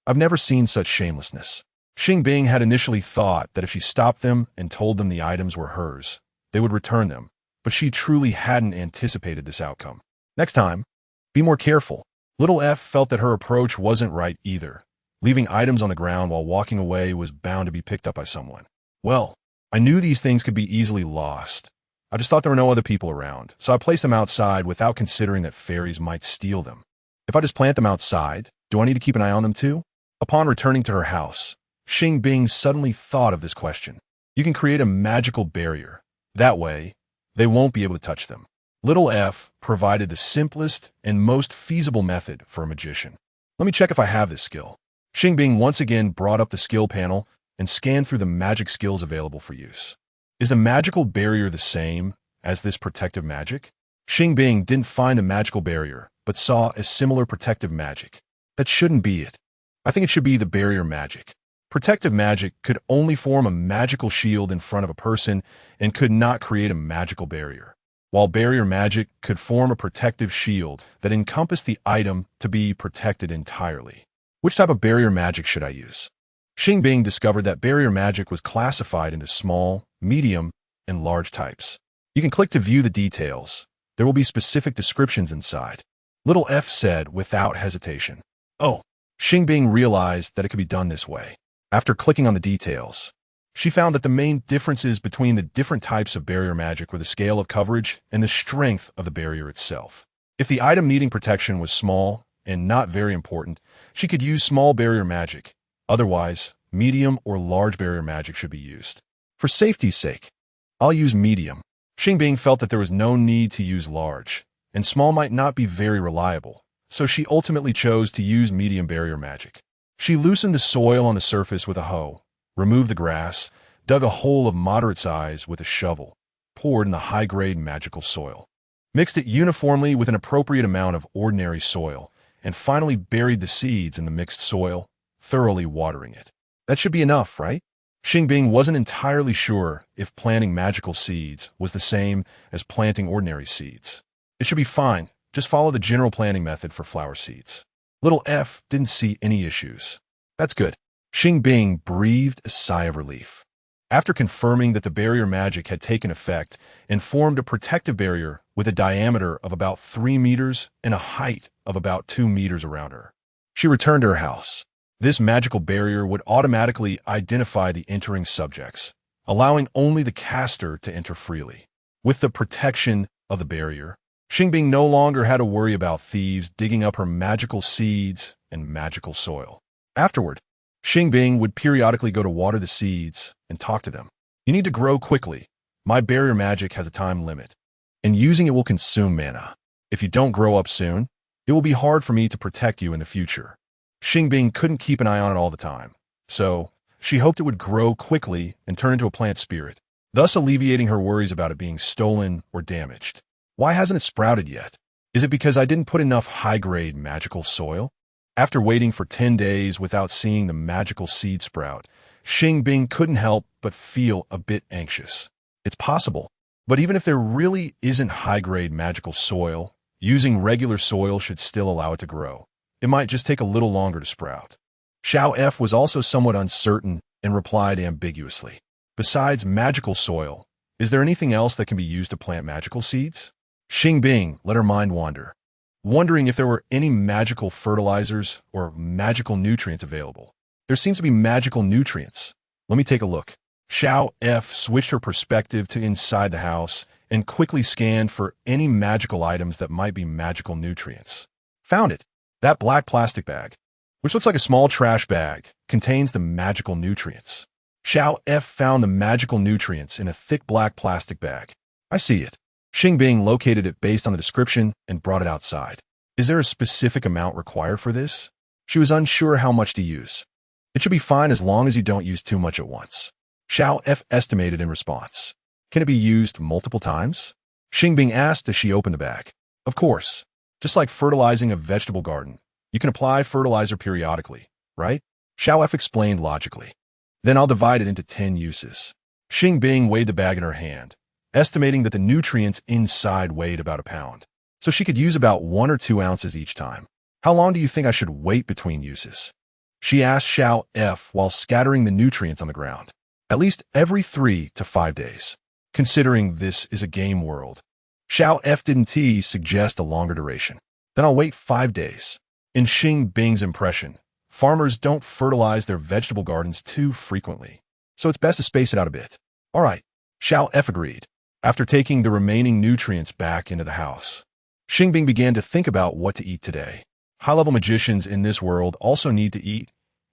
I've never seen such shamelessness." Xing Bing had initially thought that if she stopped them and told them the items were hers, they would return them, but she truly hadn't anticipated this outcome. "Next time, be more careful." Little F felt that her approach wasn't right either. Leaving items on the ground while walking away was bound to be picked up by someone. "Well, I knew these things could be easily lost. I just thought there were no other people around, so I placed them outside without considering that fairies might steal them. If I just plant them outside, do I need to keep an eye on them too?" Upon returning to her house, Xing Bing suddenly thought of this question. You can create a magical barrier. That way, they won't be able to touch them. Little F provided the simplest and most feasible method for a magician. "Let me check if I have this skill." Xing Bing once again brought up the skill panel and scanned through the magic skills available for use. Is the magical barrier the same as this protective magic? Xing Bing didn't find the magical barrier, but saw a similar protective magic. That shouldn't be it. I think it should be the barrier magic. Protective magic could only form a magical shield in front of a person and could not create a magical barrier, while barrier magic could form a protective shield that encompassed the item to be protected entirely. Which type of barrier magic should I use? Xing Bing discovered that barrier magic was classified into small, medium, and large types. You can click to view the details. There will be specific descriptions inside. Little F said without hesitation. Oh, Xing Bing realized that it could be done this way. After clicking on the details, she found that the main differences between the different types of barrier magic were the scale of coverage and the strength of the barrier itself. If the item needing protection was small and not very important, she could use small barrier magic. Otherwise, medium or large barrier magic should be used. For safety's sake, I'll use medium. Xing Bing felt that there was no need to use large, and small might not be very reliable, so she ultimately chose to use medium barrier magic. She loosened the soil on the surface with a hoe, removed the grass, dug a hole of moderate size with a shovel, poured in the high-grade magical soil, mixed it uniformly with an appropriate amount of ordinary soil, and finally buried the seeds in the mixed soil, thoroughly watering it. That should be enough, right? Xing Bing wasn't entirely sure if planting magical seeds was the same as planting ordinary seeds. It should be fine. Just follow the general planting method for flower seeds. Little F didn't see any issues. That's good. Xing Bing breathed a sigh of relief. After confirming that the barrier magic had taken effect and formed a protective barrier with a diameter of about 3 meters and a height of about 2 meters around her, she returned to her house. This magical barrier would automatically identify the entering subjects, allowing only the caster to enter freely. With the protection of the barrier, Xing Bing no longer had to worry about thieves digging up her magical seeds and magical soil. Afterward, Xing Bing would periodically go to water the seeds and talk to them. You need to grow quickly. My barrier magic has a time limit, and using it will consume mana. If you don't grow up soon, it will be hard for me to protect you in the future. Xing Bing couldn't keep an eye on it all the time, so she hoped it would grow quickly and turn into a plant spirit, thus alleviating her worries about it being stolen or damaged. Why hasn't it sprouted yet? Is it because I didn't put enough high-grade magical soil? After waiting for 10 days without seeing the magical seed sprout, Xing Bing couldn't help but feel a bit anxious. It's possible, but even if there really isn't high-grade magical soil, using regular soil should still allow it to grow. It might just take a little longer to sprout. Xiao F was also somewhat uncertain and replied ambiguously. Besides magical soil, is there anything else that can be used to plant magical seeds? Xing Bing let her mind wander, wondering if there were any magical fertilizers or magical nutrients available. There seems to be magical nutrients. Let me take a look. Xiao F switched her perspective to inside the house and quickly scanned for any magical items that might be magical nutrients. Found it. That black plastic bag, which looks like a small trash bag, contains the magical nutrients. Xiao F found the magical nutrients in a thick black plastic bag. I see it. Xing Bing located it based on the description and brought it outside. Is there a specific amount required for this? She was unsure how much to use. It should be fine as long as you don't use too much at once. Xiao F estimated in response. Can it be used multiple times? Xing Bing asked as she opened the bag. Of course. Just like fertilizing a vegetable garden, you can apply fertilizer periodically, right? Xiao F explained logically. Then I'll divide it into 10 uses. Xing Bing weighed the bag in her hand, estimating that the nutrients inside weighed about a pound, so she could use about 1 or 2 ounces each time. How long do you think I should wait between uses? She asked Xiao F while scattering the nutrients on the ground. At least every 3 to 5 days, considering this is a game world. Xiao F didn't suggest a longer duration. Then I'll wait 5 days. In Xing Bing's impression, farmers don't fertilize their vegetable gardens too frequently, so it's best to space it out a bit. All right, Xiao F agreed. After taking the remaining nutrients back into the house, Xing Bing began to think about what to eat today. High-level magicians in this world also need to eat,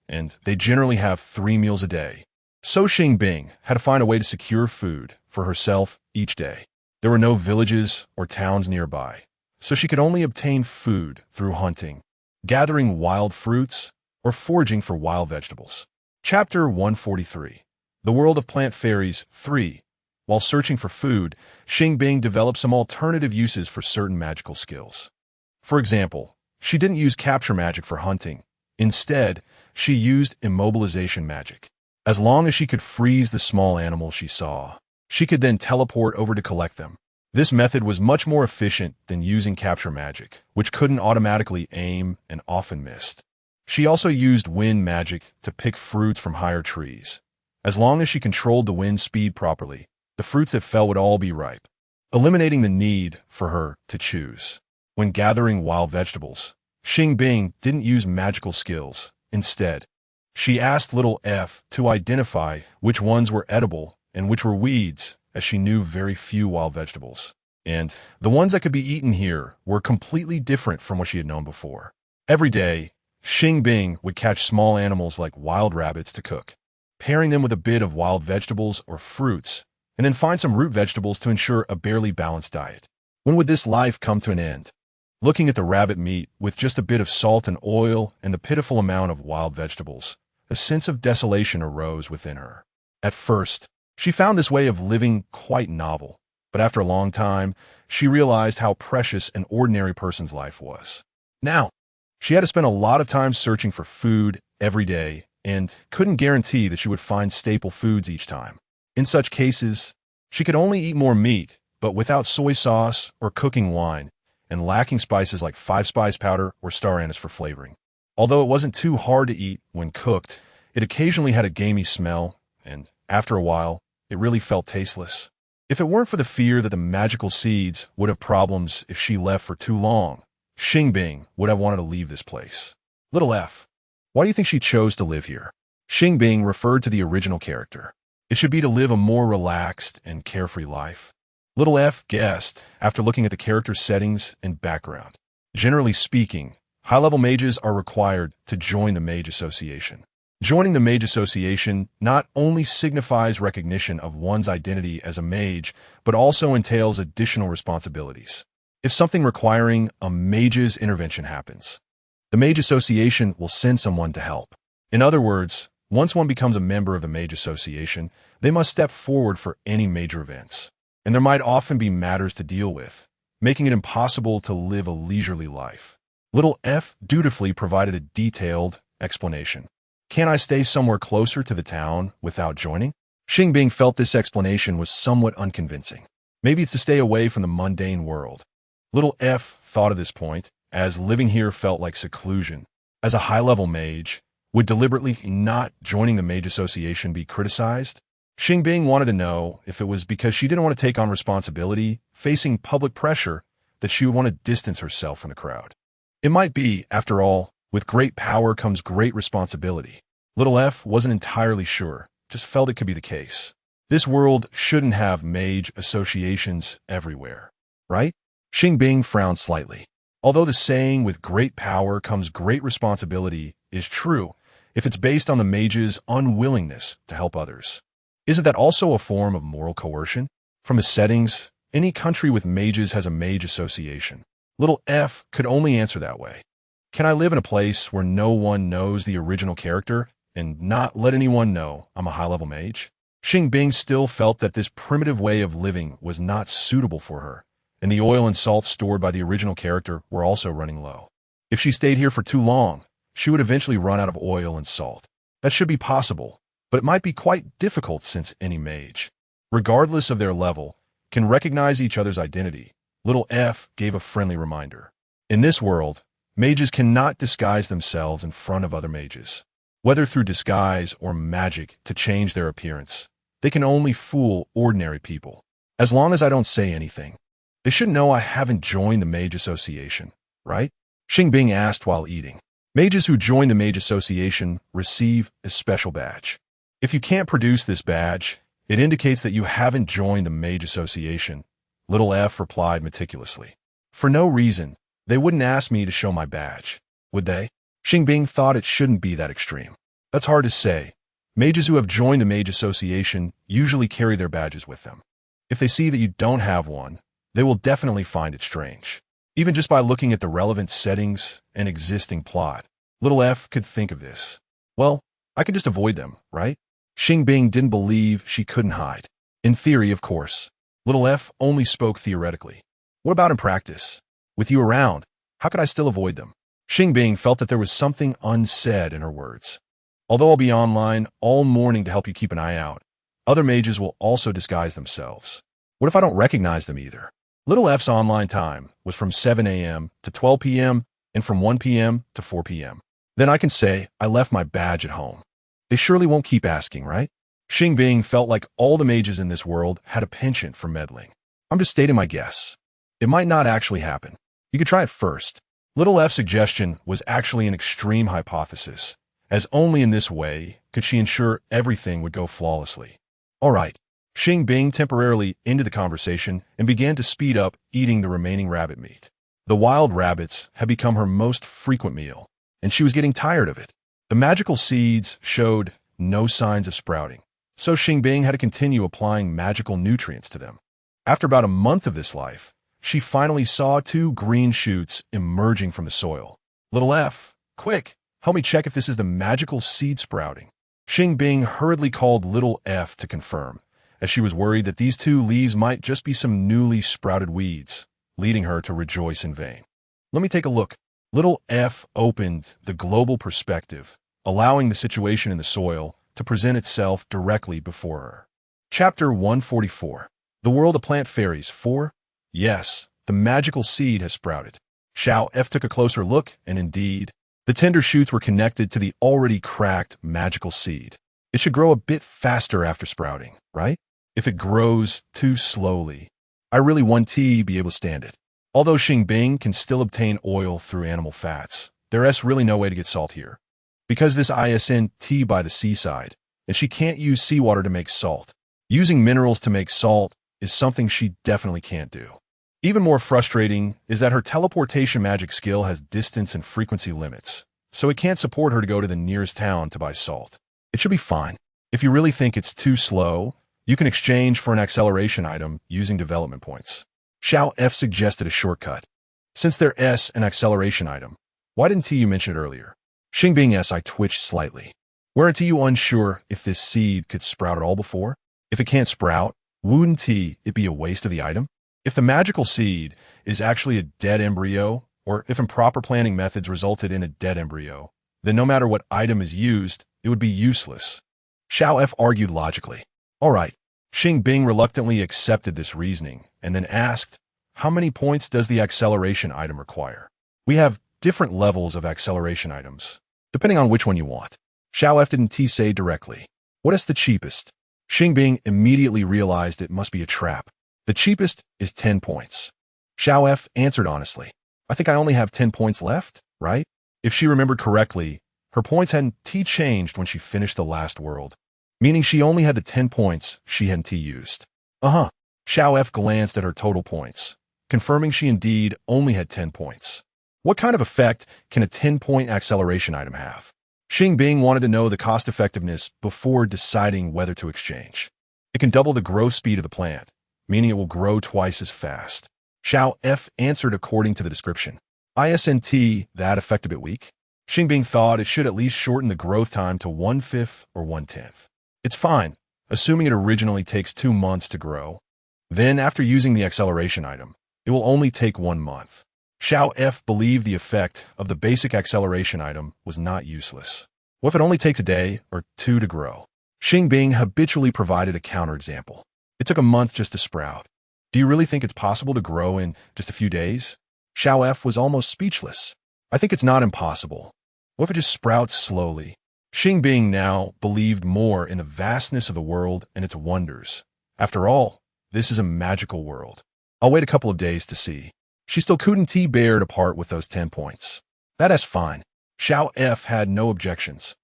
and they generally have 3 meals a day. So Xing Bing had to find a way to secure food for herself each day. There were no villages or towns nearby, so she could only obtain food through hunting, gathering wild fruits, or foraging for wild vegetables. Chapter 143. The World of Plant Fairies 3. While searching for food, Xing Bing developed some alternative uses for certain magical skills. For example, she didn't use capture magic for hunting. Instead, she used immobilization magic. As long as she could freeze the small animals she saw, she could then teleport over to collect them. This method was much more efficient than using capture magic, which couldn't automatically aim and often missed. She also used wind magic to pick fruits from higher trees. As long as she controlled the wind speed properly, the fruits that fell would all be ripe, eliminating the need for her to choose. When gathering wild vegetables, Xing Bing didn't use magical skills. Instead, she asked little F to identify which ones were edible and which were weeds, as she knew very few wild vegetables. And the ones that could be eaten here were completely different from what she had known before. Every day, Xing Bing would catch small animals like wild rabbits to cook, pairing them with a bit of wild vegetables or fruits, and then find some root vegetables to ensure a barely balanced diet. When would this life come to an end? Looking at the rabbit meat with just a bit of salt and oil and the pitiful amount of wild vegetables, a sense of desolation arose within her. At first, she found this way of living quite novel, but after a long time, she realized how precious an ordinary person's life was. Now, she had to spend a lot of time searching for food every day and couldn't guarantee that she would find staple foods each time. In such cases, she could only eat more meat, but without soy sauce or cooking wine, and lacking spices like five-spice powder or star anise for flavoring. Although it wasn't too hard to eat when cooked, it occasionally had a gamey smell, and after a while, it really felt tasteless. If it weren't for the fear that the magical seeds would have problems if she left for too long, Xing Bing would have wanted to leave this place. Little F. Why do you think she chose to live here? Xing Bing referred to the original character. It should be to live a more relaxed and carefree life. Little F guessed after looking at the character's settings and background. Generally speaking, high-level mages are required to join the Mage Association. Joining the Mage Association not only signifies recognition of one's identity as a mage, but also entails additional responsibilities. If something requiring a mage's intervention happens, the Mage Association will send someone to help. In other words, once one becomes a member of the Mage Association, they must step forward for any major events. And there might often be matters to deal with, making it impossible to live a leisurely life. Little F dutifully provided a detailed explanation. Can't I stay somewhere closer to the town without joining? Xing Bing felt this explanation was somewhat unconvincing. Maybe it's to stay away from the mundane world. Little F thought of this point, as living here felt like seclusion. As a high-level mage, would deliberately not joining the Mage Association be criticized? Xing Bing wanted to know if it was because she didn't want to take on responsibility, facing public pressure, that she would want to distance herself from the crowd. It might be, after all, with great power comes great responsibility. Little F wasn't entirely sure, just felt it could be the case. This world shouldn't have mage associations everywhere, right? Xing Bing frowned slightly. Although the saying, with great power comes great responsibility, is true, if it's based on the mage's unwillingness to help others. Isn't that also a form of moral coercion? From the settings, any country with mages has a mage association. Little F could only answer that way. Can I live in a place where no one knows the original character and not let anyone know I'm a high-level mage? Xing Bing still felt that this primitive way of living was not suitable for her, and the oil and salt stored by the original character were also running low. If she stayed here for too long, she would eventually run out of oil and salt. That should be possible, but it might be quite difficult since any mage, regardless of their level, can recognize each other's identity. Little F gave a friendly reminder. In this world, mages cannot disguise themselves in front of other mages. Whether through disguise or magic to change their appearance, they can only fool ordinary people. As long as I don't say anything, they should know I haven't joined the Mage Association, right? Xing Bing asked while eating. Mages who join the Mage Association receive a special badge. If you can't produce this badge, it indicates that you haven't joined the Mage Association. Little F replied meticulously. For no reason, they wouldn't ask me to show my badge, would they? Xing Bing thought it shouldn't be that extreme. That's hard to say. Mages who have joined the Mage Association usually carry their badges with them. If they see that you don't have one, they will definitely find it strange. Even just by looking at the relevant settings and existing plot, Little F could think of this. Well, I could just avoid them, right? Xing Bing didn't believe she couldn't hide. In theory, of course. Little F only spoke theoretically. What about in practice? With you around, how could I still avoid them? Xing Bing felt that there was something unsaid in her words. Although I'll be online all morning to help you keep an eye out, other mages will also disguise themselves. What if I don't recognize them either? Little F's online time was from 7 a.m. to 12 p.m. and from 1 p.m. to 4 p.m. Then I can say I left my badge at home. They surely won't keep asking, right? Xing Bing felt like all the mages in this world had a penchant for meddling. I'm just stating my guess. It might not actually happen. You could try it first. Little F's suggestion was actually an extreme hypothesis, as only in this way could she ensure everything would go flawlessly. All right. Xing Bing temporarily ended the conversation and began to speed up eating the remaining rabbit meat. The wild rabbits had become her most frequent meal, and she was getting tired of it. The magical seeds showed no signs of sprouting, so Xing Bing had to continue applying magical nutrients to them. After about a month of this life, she finally saw 2 green shoots emerging from the soil. Little F, quick, help me check if this is the magical seed sprouting. Xing Bing hurriedly called little f to confirm, as she was worried that these 2 leaves might just be some newly sprouted weeds, leading her to rejoice in vain. Let me take a look. Little f opened the global perspective, allowing the situation in the soil to present itself directly before her. Chapter 144. The World of Plant Fairies 4. Yes, the magical seed has sprouted. Xiao F took a closer look, and indeed, the tender shoots were connected to the already cracked magical seed. It should grow a bit faster after sprouting, right? If it grows too slowly, I really want to be able to stand it. Although Xing Bing can still obtain oil through animal fats, there's really no way to get salt here. Because this isn't by the seaside, and she can't use seawater to make salt. Using minerals to make salt is something she definitely can't do. Even more frustrating is that her teleportation magic skill has distance and frequency limits, so it can't support her to go to the nearest town to buy salt. It should be fine. If you really think it's too slow, you can exchange for an acceleration item using development points. Xiao F suggested a shortcut. Since there's an acceleration item, why didn't you mention it earlier? Xing Bing I twitched slightly. Weren't you unsure if this seed could sprout at all before? If it can't sprout, wouldn't it be a waste of the item? If the magical seed is actually a dead embryo, or if improper planting methods resulted in a dead embryo, then no matter what item is used, it would be useless. Xiao F argued logically. All right. Xing Bing reluctantly accepted this reasoning and then asked, how many points does the acceleration item require? We have different levels of acceleration items, depending on which one you want. Xiao F didn't say directly. What is the cheapest? Xing Bing immediately realized it must be a trap. The cheapest is 10 points. Xiao F answered honestly. I think I only have 10 points left, right? If she remembered correctly, her points hadn't changed when she finished the last world, meaning she only had the 10 points she hadn't used. Xiao F glanced at her total points, confirming she indeed only had 10 points. What kind of effect can a 10-point acceleration item have? Xing Bing wanted to know the cost-effectiveness before deciding whether to exchange. It can double the growth speed of the plant, meaning it will grow twice as fast. Xiao F answered according to the description. Isn't that effect a bit weak? Xing Bing thought it should at least shorten the growth time to 1/5 or 1/10. It's fine, assuming it originally takes 2 months to grow. Then, after using the acceleration item, it will only take 1 month. Xiao F believed the effect of the basic acceleration item was not useless. What if it only takes a day or 2 to grow? Xing Bing habitually provided a counterexample. It took a month just to sprout. Do you really think it's possible to grow in just a few days? Xiao F was almost speechless. I think it's not impossible. What if it just sprouts slowly? Xing Bing now believed more in the vastness of the world and its wonders. After all, this is a magical world. I'll wait a couple of days to see. She still couldn't bear to part with those 10 points. That's fine. Xiao F had no objections.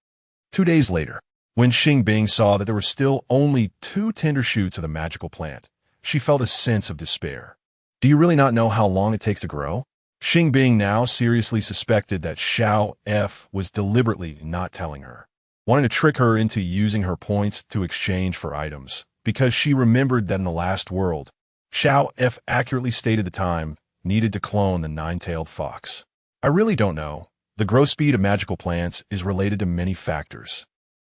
2 days later, when Xing Bing saw that there were still only 2 tender shoots of the magical plant, she felt a sense of despair. Do you really not know how long it takes to grow? Xing Bing now seriously suspected that Xiao F was deliberately not telling her, wanting to trick her into using her points to exchange for items, because she remembered that in the last world, Xiao F accurately stated the time needed to clone the 9-tailed fox. I really don't know. The growth speed of magical plants is related to many factors.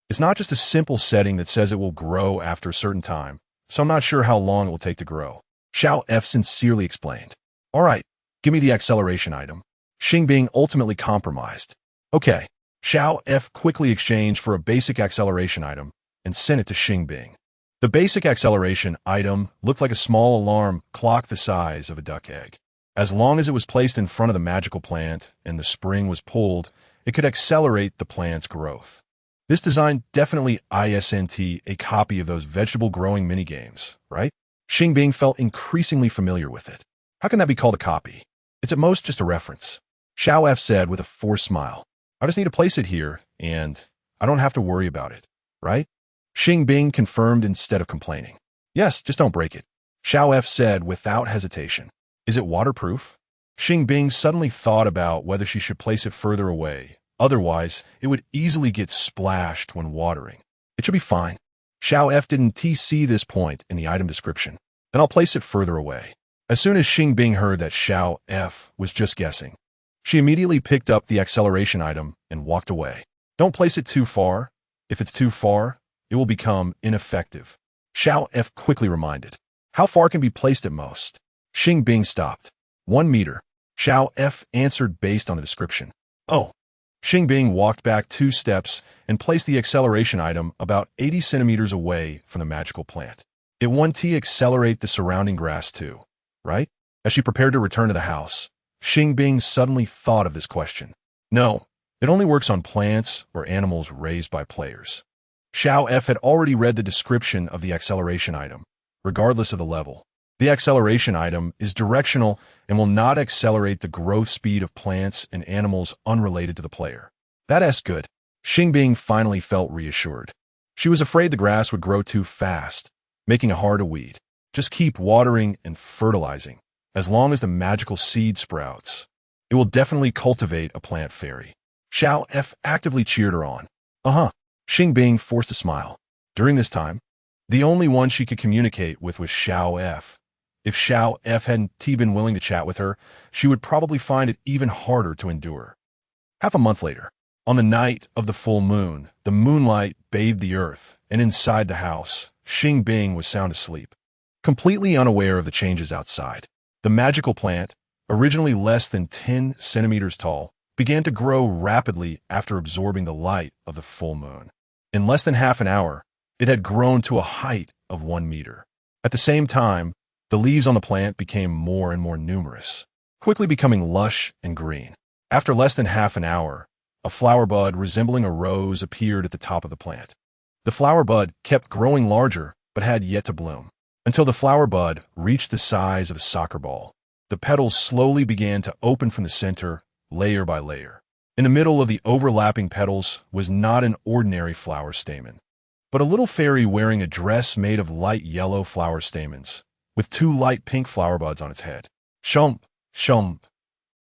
It's not just a simple setting that says it will grow after a certain time, so I'm not sure how long it will take to grow. Xiao F sincerely explained. All right, give me the acceleration item. Xing Bing ultimately compromised. Okay. Xiao F quickly exchanged for a basic acceleration item and sent it to Xing Bing. The basic acceleration item looked like a small alarm clock the size of a duck egg. As long as it was placed in front of the magical plant and the spring was pulled, it could accelerate the plant's growth. This design definitely isn't a copy of those vegetable-growing minigames, right? Xing Bing felt increasingly familiar with it. How can that be called a copy? It's at most just a reference. Xiao F said with a forced smile. I just need to place it here, and I don't have to worry about it, right? Xing Bing confirmed instead of complaining. Yes, just don't break it. Xiao F said without hesitation. Is it waterproof? Xing Bing suddenly thought about whether she should place it further away. Otherwise, it would easily get splashed when watering. It should be fine. Xiao F didn't see this point in the item description. Then I'll place it further away. As soon as Xing Bing heard that Xiao F was just guessing, she immediately picked up the acceleration item and walked away. Don't place it too far. If it's too far, it will become ineffective. Xiao F quickly reminded. How far can be placed at most? Xing Bing stopped. 1 meter. Xiao F answered based on the description. Oh. Xing Bing walked back 2 steps and placed the acceleration item about 80 centimeters away from the magical plant. It won't accelerate the surrounding grass too, right? As she prepared to return to the house, Xing Bing suddenly thought of this question. No, it only works on plants or animals raised by players. Xiao F had already read the description of the acceleration item, regardless of the level. The acceleration item is directional and will not accelerate the growth speed of plants and animals unrelated to the player. That's good. Xing Bing finally felt reassured. She was afraid the grass would grow too fast, making it hard to weed. Just keep watering and fertilizing. As long as the magical seed sprouts, it will definitely cultivate a plant fairy. Xiao F actively cheered her on. Xing Bing forced a smile. During this time, the only one she could communicate with was Xiao F. If Xiao F hadn't been willing to chat with her, she would probably find it even harder to endure. Half a month later, on the night of the full moon, the moonlight bathed the earth, and inside the house, Xing Bing was sound asleep, completely unaware of the changes outside. The magical plant, originally less than 10 centimeters tall, began to grow rapidly after absorbing the light of the full moon. In less than half an hour, it had grown to a height of 1 meter. At the same time, the leaves on the plant became more and more numerous, quickly becoming lush and green. After less than half an hour, a flower bud resembling a rose appeared at the top of the plant. The flower bud kept growing larger, but had yet to bloom, until the flower bud reached the size of a soccer ball. The petals slowly began to open from the center, layer by layer. In the middle of the overlapping petals was not an ordinary flower stamen, but a little fairy wearing a dress made of light yellow flower stamens, with 2 light pink flower buds on its head. Shump, shump.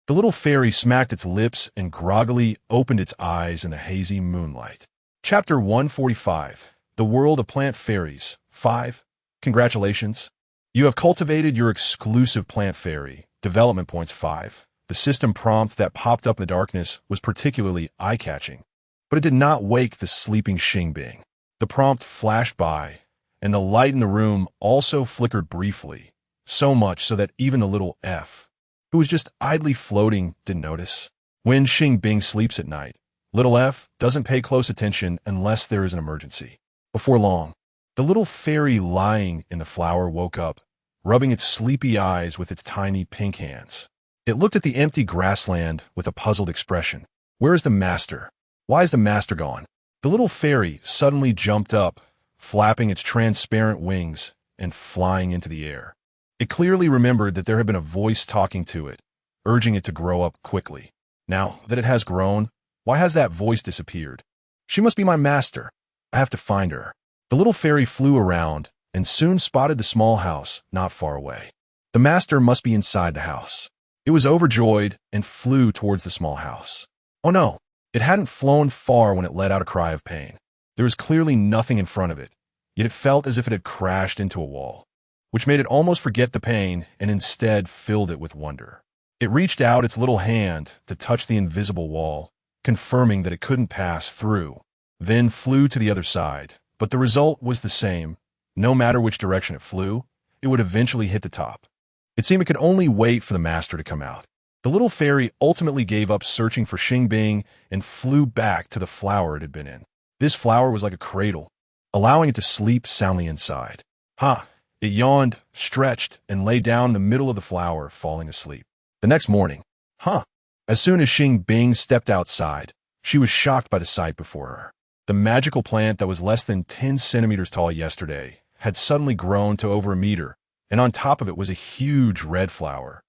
The little fairy smacked its lips and groggily opened its eyes in the hazy moonlight. Chapter 145. The World of Plant Fairies. 5. Congratulations. You have cultivated your exclusive plant fairy. Development points 5. The system prompt that popped up in the darkness was particularly eye-catching, but it did not wake the sleeping Xing Bing. The prompt flashed by, and the light in the room also flickered briefly, so much so that even the little F, who was just idly floating, didn't notice. When Xing Bing sleeps at night, little F doesn't pay close attention unless there is an emergency. Before long, the little fairy lying in the flower woke up, rubbing its sleepy eyes with its tiny pink hands. It looked at the empty grassland with a puzzled expression. Where is the master? Why is the master gone? The little fairy suddenly jumped up, flapping its transparent wings and flying into the air. It clearly remembered that there had been a voice talking to it, urging it to grow up quickly. Now that it has grown, why has that voice disappeared? She must be my master. I have to find her. The little fairy flew around and soon spotted the small house not far away. The master must be inside the house. It was overjoyed and flew towards the small house. Oh no, it hadn't flown far when it let out a cry of pain. There was clearly nothing in front of it, yet it felt as if it had crashed into a wall, which made it almost forget the pain and instead filled it with wonder. It reached out its little hand to touch the invisible wall, confirming that it couldn't pass through, then flew to the other side. But the result was the same. No matter which direction it flew, it would eventually hit the top. It seemed it could only wait for the master to come out. The little fairy ultimately gave up searching for Xing Bing and flew back to the flower it had been in. This flower was like a cradle, allowing it to sleep soundly inside. It yawned, stretched, and lay down in the middle of the flower, falling asleep. The next morning, as soon as Xing Bing stepped outside, she was shocked by the sight before her. The magical plant that was less than 10 centimeters tall yesterday had suddenly grown to over 1 meter, and on top of it was a huge red flower,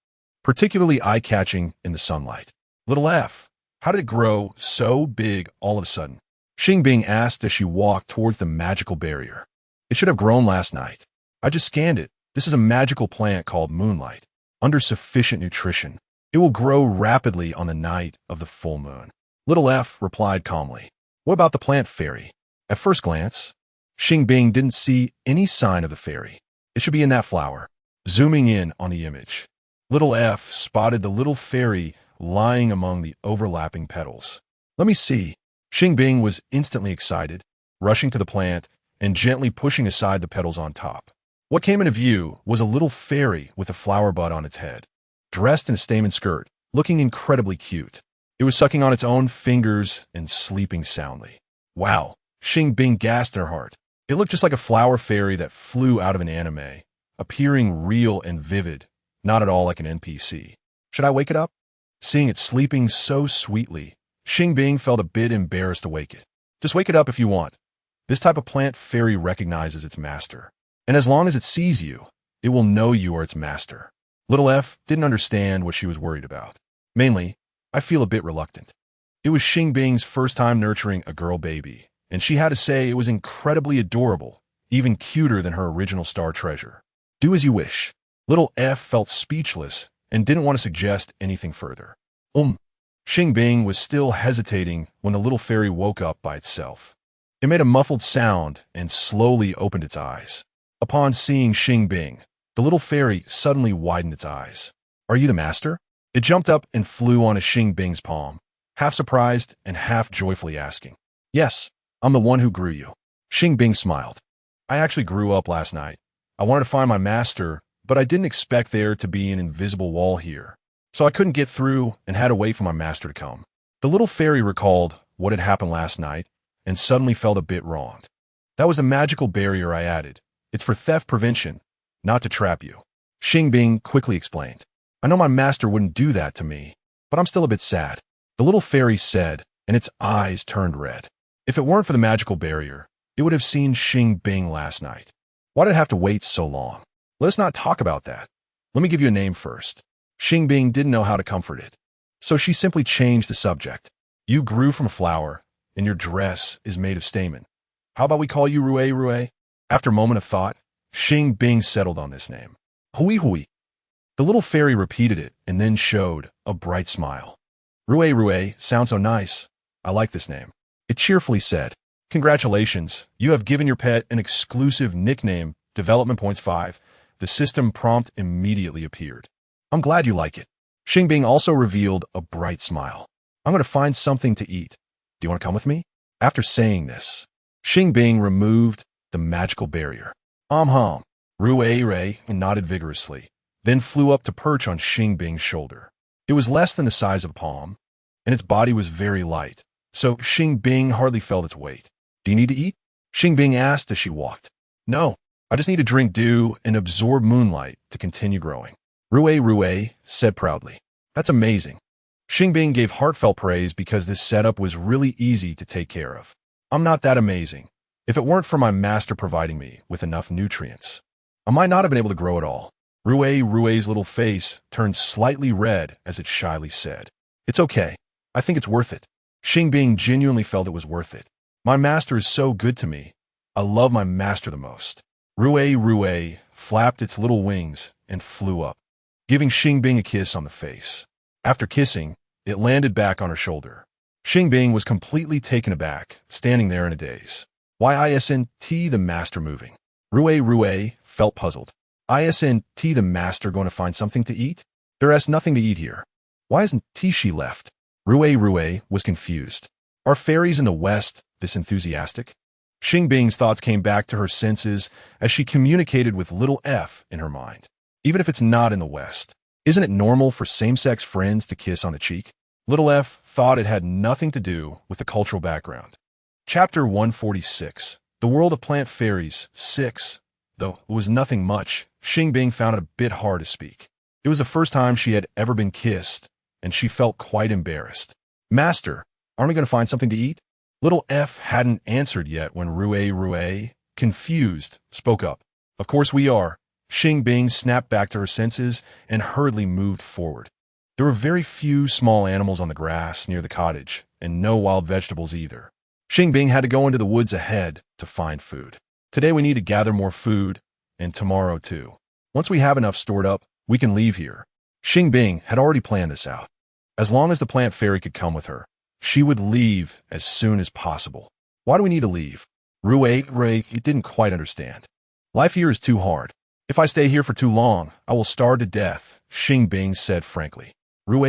particularly eye-catching in the sunlight. Little F, how did it grow so big all of a sudden? Xing Bing asked as she walked towards the magical barrier. It should have grown last night. I just scanned it. This is a magical plant called Moonlight. Under sufficient nutrition, it will grow rapidly on the night of the full moon. Little F replied calmly. What about the plant fairy? At first glance, Xing Bing didn't see any sign of the fairy. It should be in that flower. Zooming in on the image, little F spotted the little fairy lying among the overlapping petals. Let me see. Xing Bing was instantly excited. rushing to the plant and gently pushing aside the petals on top. What came into view was a little fairy with a flower bud on its head, dressed in a stamen skirt, looking incredibly cute. It was sucking on its own fingers and sleeping soundly. Wow, Xing Bing gasped in her heart. It looked just like a flower fairy that flew out of an anime, appearing real and vivid, not at all like an NPC. Should I wake it up? Seeing it sleeping so sweetly, Xing Bing felt a bit embarrassed to wake it. Just wake it up if you want. This type of plant fairy recognizes its master. And as long as it sees you, it will know you are its master. Little F didn't understand what she was worried about. Mainly, I feel a bit reluctant. It was Xing Bing's first time nurturing a girl baby, and she had to say it was incredibly adorable, even cuter than her original star treasure. Do as you wish. Little F felt speechless and didn't want to suggest anything further. Xing Bing was still hesitating when the little fairy woke up by itself. It made a muffled sound and slowly opened its eyes. Upon seeing Xing Bing, the little fairy suddenly widened its eyes. Are you the master? It jumped up and flew onto Xing Bing's palm, half surprised and half joyfully asking. Yes, I'm the one who grew you. Xing Bing smiled. I actually grew up last night. I wanted to find my master, but I didn't expect there to be an invisible wall here. So I couldn't get through and had to wait for my master to come. The little fairy recalled what had happened last night and suddenly felt a bit wronged. That was a magical barrier I added. It's for theft prevention, not to trap you. Xing Bing quickly explained. I know my master wouldn't do that to me, but I'm still a bit sad. The little fairy said, and its eyes turned red. If it weren't for the magical barrier, it would have seen Xing Bing last night. Why did it have to wait so long? Let's not talk about that. Let me give you a name first. Xing Bing didn't know how to comfort it, so she simply changed the subject. You grew from a flower, and your dress is made of stamen. How about we call you Rue Rue? After a moment of thought, Xing Bing settled on this name. Hui Hui. The little fairy repeated it and then showed a bright smile. Rue Rue sounds so nice. I like this name. It cheerfully said, Congratulations, you have given your pet an exclusive nickname, development points 5. The system prompt immediately appeared. I'm glad you like it. Xing Bing also revealed a bright smile. I'm going to find something to eat. Do you want to come with me? After saying this, Xing Bing removed the magical barrier. Hum. Rue Rue nodded vigorously, then flew up to perch on Xing Bing's shoulder. It was less than the size of a palm, and its body was very light, so Xing Bing hardly felt its weight. Do you need to eat? Xing Bing asked as she walked. No, I just need to drink dew and absorb moonlight to continue growing. Rue said proudly. That's amazing. Xing Bing gave heartfelt praise because this setup was really easy to take care of. I'm not that amazing. If it weren't for my master providing me with enough nutrients, I might not have been able to grow at all. Rue's little face turned slightly red as it shyly said, It's okay. I think it's worth it. Xing Bing genuinely felt it was worth it. My master is so good to me. I love my master the most. Rue flapped its little wings and flew up, giving Xing Bing a kiss on the face. After kissing, it landed back on her shoulder. Xing Bing was completely taken aback, standing there in a daze. Why isn't the master moving? Rue felt puzzled. Isn't the master going to find something to eat? There is nothing to eat here. Why isn't she left? Rue was confused. Are fairies in the West this enthusiastic? Xing Bing's thoughts came back to her senses as she communicated with little F in her mind. Even if it's not in the West, isn't it normal for same-sex friends to kiss on the cheek? Little F thought it had nothing to do with the cultural background. Chapter 146, The World of Plant Fairies, 6. Though it was nothing much, Xing Bing found it a bit hard to speak. It was the first time she had ever been kissed, and she felt quite embarrassed. Master, aren't we going to find something to eat? Little F hadn't answered yet when Rue, confused, spoke up. Of course we are. Xing Bing snapped back to her senses and hurriedly moved forward. There were very few small animals on the grass near the cottage, and no wild vegetables either. Xing Bing had to go into the woods ahead to find food. Today we need to gather more food, and tomorrow too. Once we have enough stored up, we can leave here. Xing Bing had already planned this out. As long as the plant fairy could come with her, she would leave as soon as possible. Why do we need to leave? Rue didn't quite understand. Life here is too hard. If I stay here for too long, I will starve to death, Xing Bing said frankly. Rue,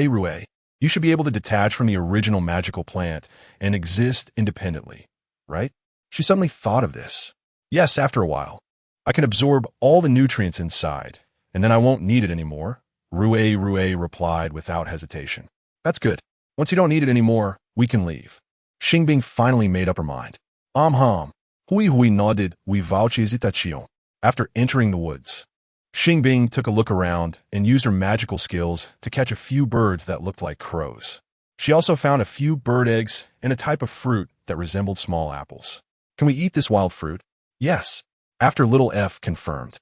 you should be able to detach from the original magical plant and exist independently, right? She suddenly thought of this. Yes, after a while. I can absorb all the nutrients inside, and then I won't need it anymore, Rue replied without hesitation. That's good. Once you don't need it anymore, we can leave. Xing Bing finally made up her mind. Hui nodded without hesitation. After entering the woods, Xing Bing took a look around and used her magical skills to catch a few birds that looked like crows. She also found a few bird eggs and a type of fruit that resembled small apples. Can we eat this wild fruit? Yes. After little F confirmed.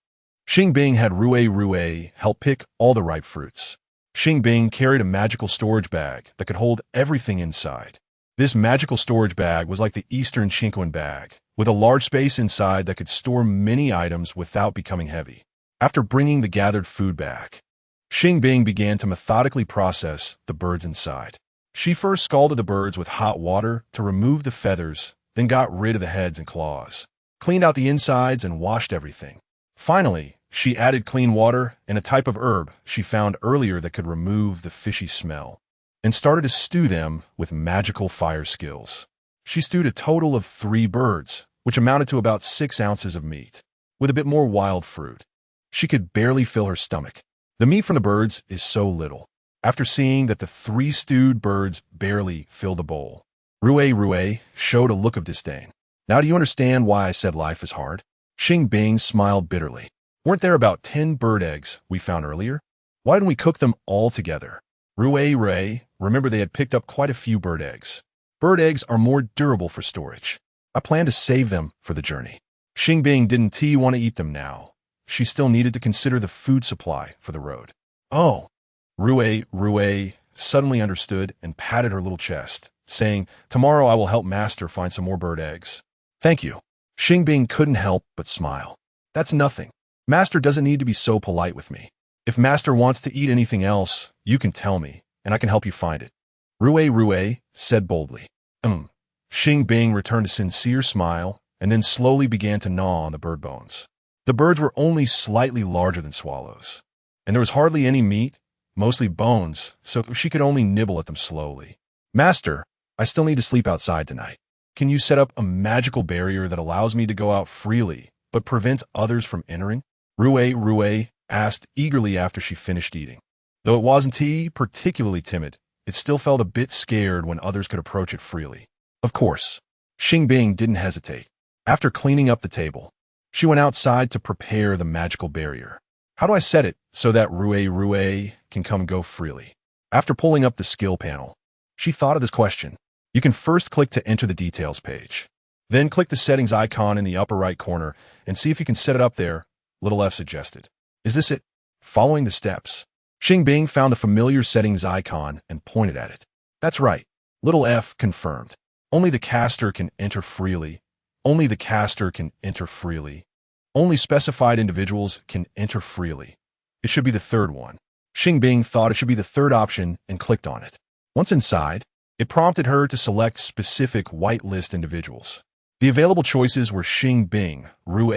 Xing Bing had Rue help pick all the ripe fruits. Xing Bing carried a magical storage bag that could hold everything inside. This magical storage bag was like the Eastern Chinquan bag, with a large space inside that could store many items without becoming heavy. After bringing the gathered food back, Xing Bing began to methodically process the birds inside. She first scalded the birds with hot water to remove the feathers, then got rid of the heads and claws, cleaned out the insides, and washed everything. Finally, she added clean water and a type of herb she found earlier that could remove the fishy smell, and started to stew them with magical fire skills. She stewed a total of 3 birds, which amounted to about 6 ounces of meat, with a bit more wild fruit. She could barely fill her stomach. The meat from the birds is so little. After seeing that the 3 stewed birds barely filled the bowl, Rue showed a look of disdain. Now do you understand why I said life is hard? Xing Bing smiled bitterly. Weren't there about 10 bird eggs we found earlier? Why didn't we cook them all together? Rue remembered they had picked up quite a few bird eggs. Bird eggs are more durable for storage. I plan to save them for the journey. Xing Bing didn't want to eat them now. She still needed to consider the food supply for the road. Oh, Rue suddenly understood and patted her little chest, saying, tomorrow I will help Master find some more bird eggs. Thank you. Xing Bing couldn't help but smile. That's nothing. Master doesn't need to be so polite with me. If Master wants to eat anything else, you can tell me, and I can help you find it. Rue said boldly. Xing Bing returned a sincere smile and then slowly began to gnaw on the bird bones. The birds were only slightly larger than swallows, and there was hardly any meat, mostly bones, so she could only nibble at them slowly. Master, I still need to sleep outside tonight. Can you set up a magical barrier that allows me to go out freely, but prevents others from entering? Rue asked eagerly after she finished eating. Though it wasn't particularly timid, it still felt a bit scared when others could approach it freely. Of course. Xing Bing didn't hesitate. After cleaning up the table, she went outside to prepare the magical barrier. How do I set it so that Rue can come and go freely? After pulling up the skill panel, she thought of this question. You can first click to enter the details page. Then click the settings icon in the upper right corner and see if you can set it up there, little F suggested. Is this it? Following the steps, Xing Bing found the familiar settings icon and pointed at it. That's right, little F confirmed. Only the caster can enter freely. Only the caster can enter freely. Only specified individuals can enter freely. It should be the third one. Xing Bing thought it should be the third option and clicked on it. Once inside, it prompted her to select specific whitelist individuals. The available choices were Xing Bing, Rue,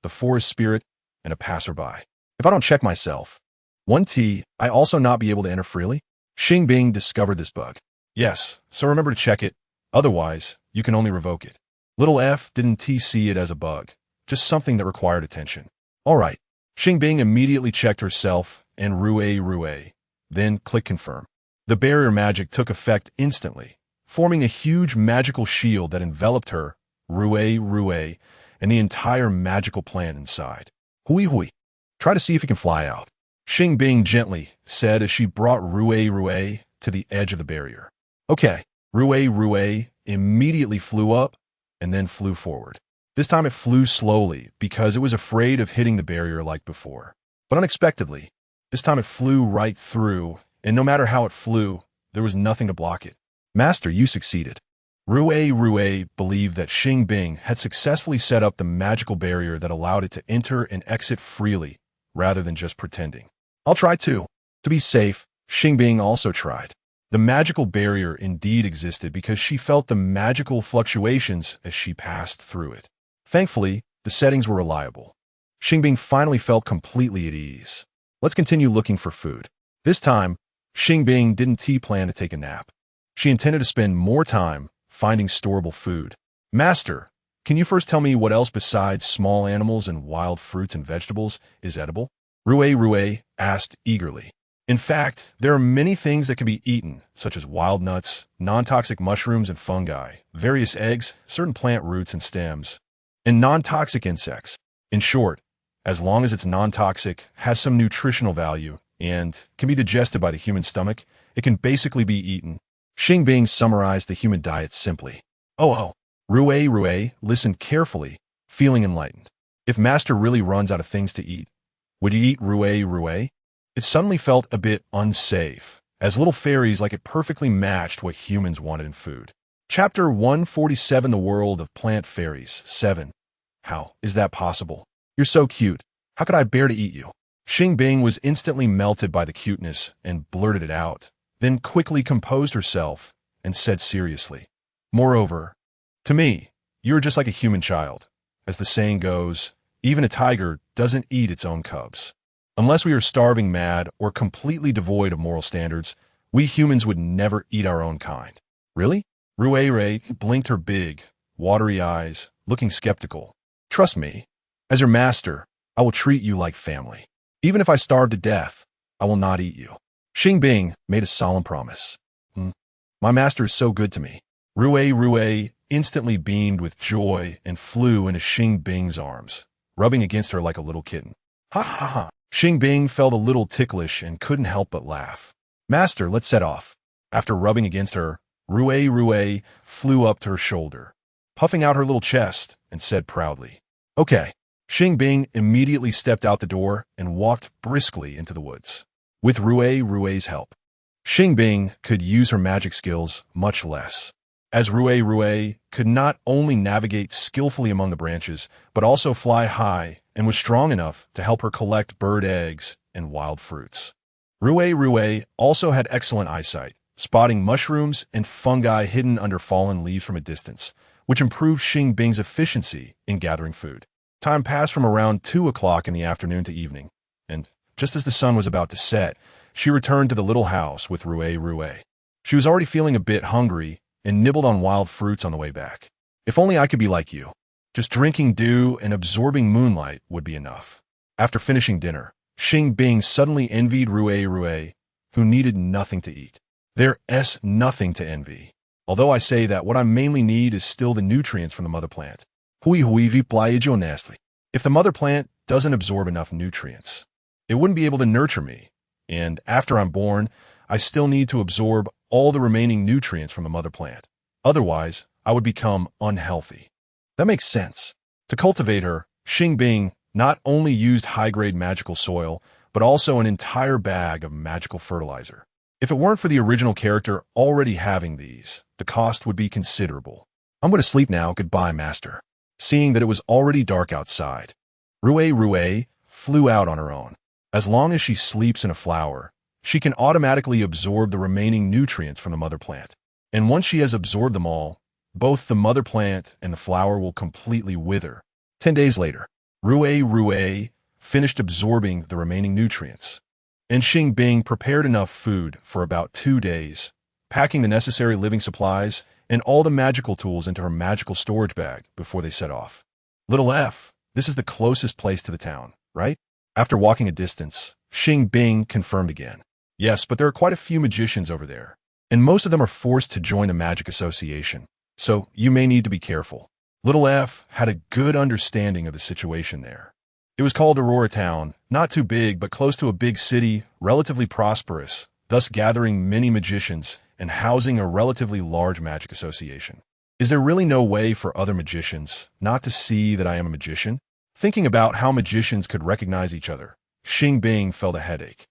the forest spirit, and a passerby. If I don't check myself, I also not be able to enter freely? Xing Bing discovered this bug. Yes, so remember to check it. Otherwise, you can only revoke it. Little F didn't see it as a bug, just something that required attention. All right. Xing Bing immediately checked herself and Rue, then click confirm. The barrier magic took effect instantly, forming a huge magical shield that enveloped her, Rue, and the entire magical plant inside. Hui. Try to see if you can fly out. Xing Bing gently said as she brought Rue to the edge of the barrier. Okay. Rue immediately flew up and then flew forward. This time it flew slowly because it was afraid of hitting the barrier like before. But unexpectedly, this time it flew right through, and no matter how it flew, there was nothing to block it. Master, you succeeded. Rue believed that Xing Bing had successfully set up the magical barrier that allowed it to enter and exit freely, rather than just pretending. I'll try too. To be safe, Xing Bing also tried. The magical barrier indeed existed because she felt the magical fluctuations as she passed through it. Thankfully, the settings were reliable. Xing Bing finally felt completely at ease. Let's continue looking for food. This time, Xing Bing didn't plan to take a nap. She intended to spend more time finding storable food. Master, can you first tell me what else besides small animals and wild fruits and vegetables is edible? Rue asked eagerly. In fact, there are many things that can be eaten, such as wild nuts, non-toxic mushrooms and fungi, various eggs, certain plant roots and stems, and non-toxic insects. In short, as long as it's non-toxic, has some nutritional value, and can be digested by the human stomach, it can basically be eaten. Xing Bing summarized the human diet simply. Rue listened carefully, feeling enlightened. If Master really runs out of things to eat, would you eat Rue? It suddenly felt a bit unsafe, as little fairies like it perfectly matched what humans wanted in food. Chapter 147, The World of Plant Fairies, 7. How is that possible? You're so cute. How could I bear to eat you? Xing Bing was instantly melted by the cuteness and blurted it out, then quickly composed herself and said seriously, Moreover, to me, you're just like a human child. As the saying goes, even a tiger doesn't eat its own cubs. Unless we are starving mad or completely devoid of moral standards, we humans would never eat our own kind. Really? Rue blinked her big, watery eyes, looking skeptical. Trust me, as your master, I will treat you like family. Even if I starve to death, I will not eat you. Xing Bing made a solemn promise. My master is so good to me. Rue instantly beamed with joy and flew into Xing Bing's arms, rubbing against her like a little kitten. Ha ha ha. Xing Bing felt a little ticklish and couldn't help but laugh. Master, let's set off. After rubbing against her, Rue flew up to her shoulder, puffing out her little chest, and said proudly, Okay. Xing Bing immediately stepped out the door and walked briskly into the woods. With Rue's help, Xing Bing could use her magic skills much less, as Rue could not only navigate skillfully among the branches, but also fly high and was strong enough to help her collect bird eggs and wild fruits. Rue also had excellent eyesight, spotting mushrooms and fungi hidden under fallen leaves from a distance, which improved Xing Bing's efficiency in gathering food. Time passed from around 2 o'clock in the afternoon to evening, and just as the sun was about to set, she returned to the little house with Rue. She was already feeling a bit hungry and nibbled on wild fruits on the way back. If only I could be like you. Just drinking dew and absorbing moonlight would be enough. After finishing dinner, Xing Bing suddenly envied Rue, who needed nothing to eat. There's nothing to envy. Although I say that what I mainly need is still the nutrients from the mother plant. If the mother plant doesn't absorb enough nutrients, it wouldn't be able to nurture me, and after I'm born, I still need to absorb all the remaining nutrients from the mother plant. Otherwise, I would become unhealthy. That makes sense. To cultivate her, Xing Bing not only used high-grade magical soil, but also an entire bag of magical fertilizer. If it weren't for the original character already having these, the cost would be considerable. I'm going to sleep now, goodbye, master. Seeing that it was already dark outside, Rue flew out on her own. As long as she sleeps in a flower, she can automatically absorb the remaining nutrients from the mother plant. And once she has absorbed them all, both the mother plant and the flower will completely wither. 10 days later, Rue finished absorbing the remaining nutrients, and Xing Bing prepared enough food for about 2 days, packing the necessary living supplies and all the magical tools into her magical storage bag before they set off. Little F, this is the closest place to the town, right? After walking a distance, Xing Bing confirmed again. Yes, but there are quite a few magicians over there, and most of them are forced to join the magic association, so you may need to be careful. Little F had a good understanding of the situation there. It was called Aurora Town, not too big, but close to a big city, relatively prosperous, thus gathering many magicians and housing a relatively large magic association. Is there really no way for other magicians not to see that I am a magician? Thinking about how magicians could recognize each other, Xing Bing felt a headache.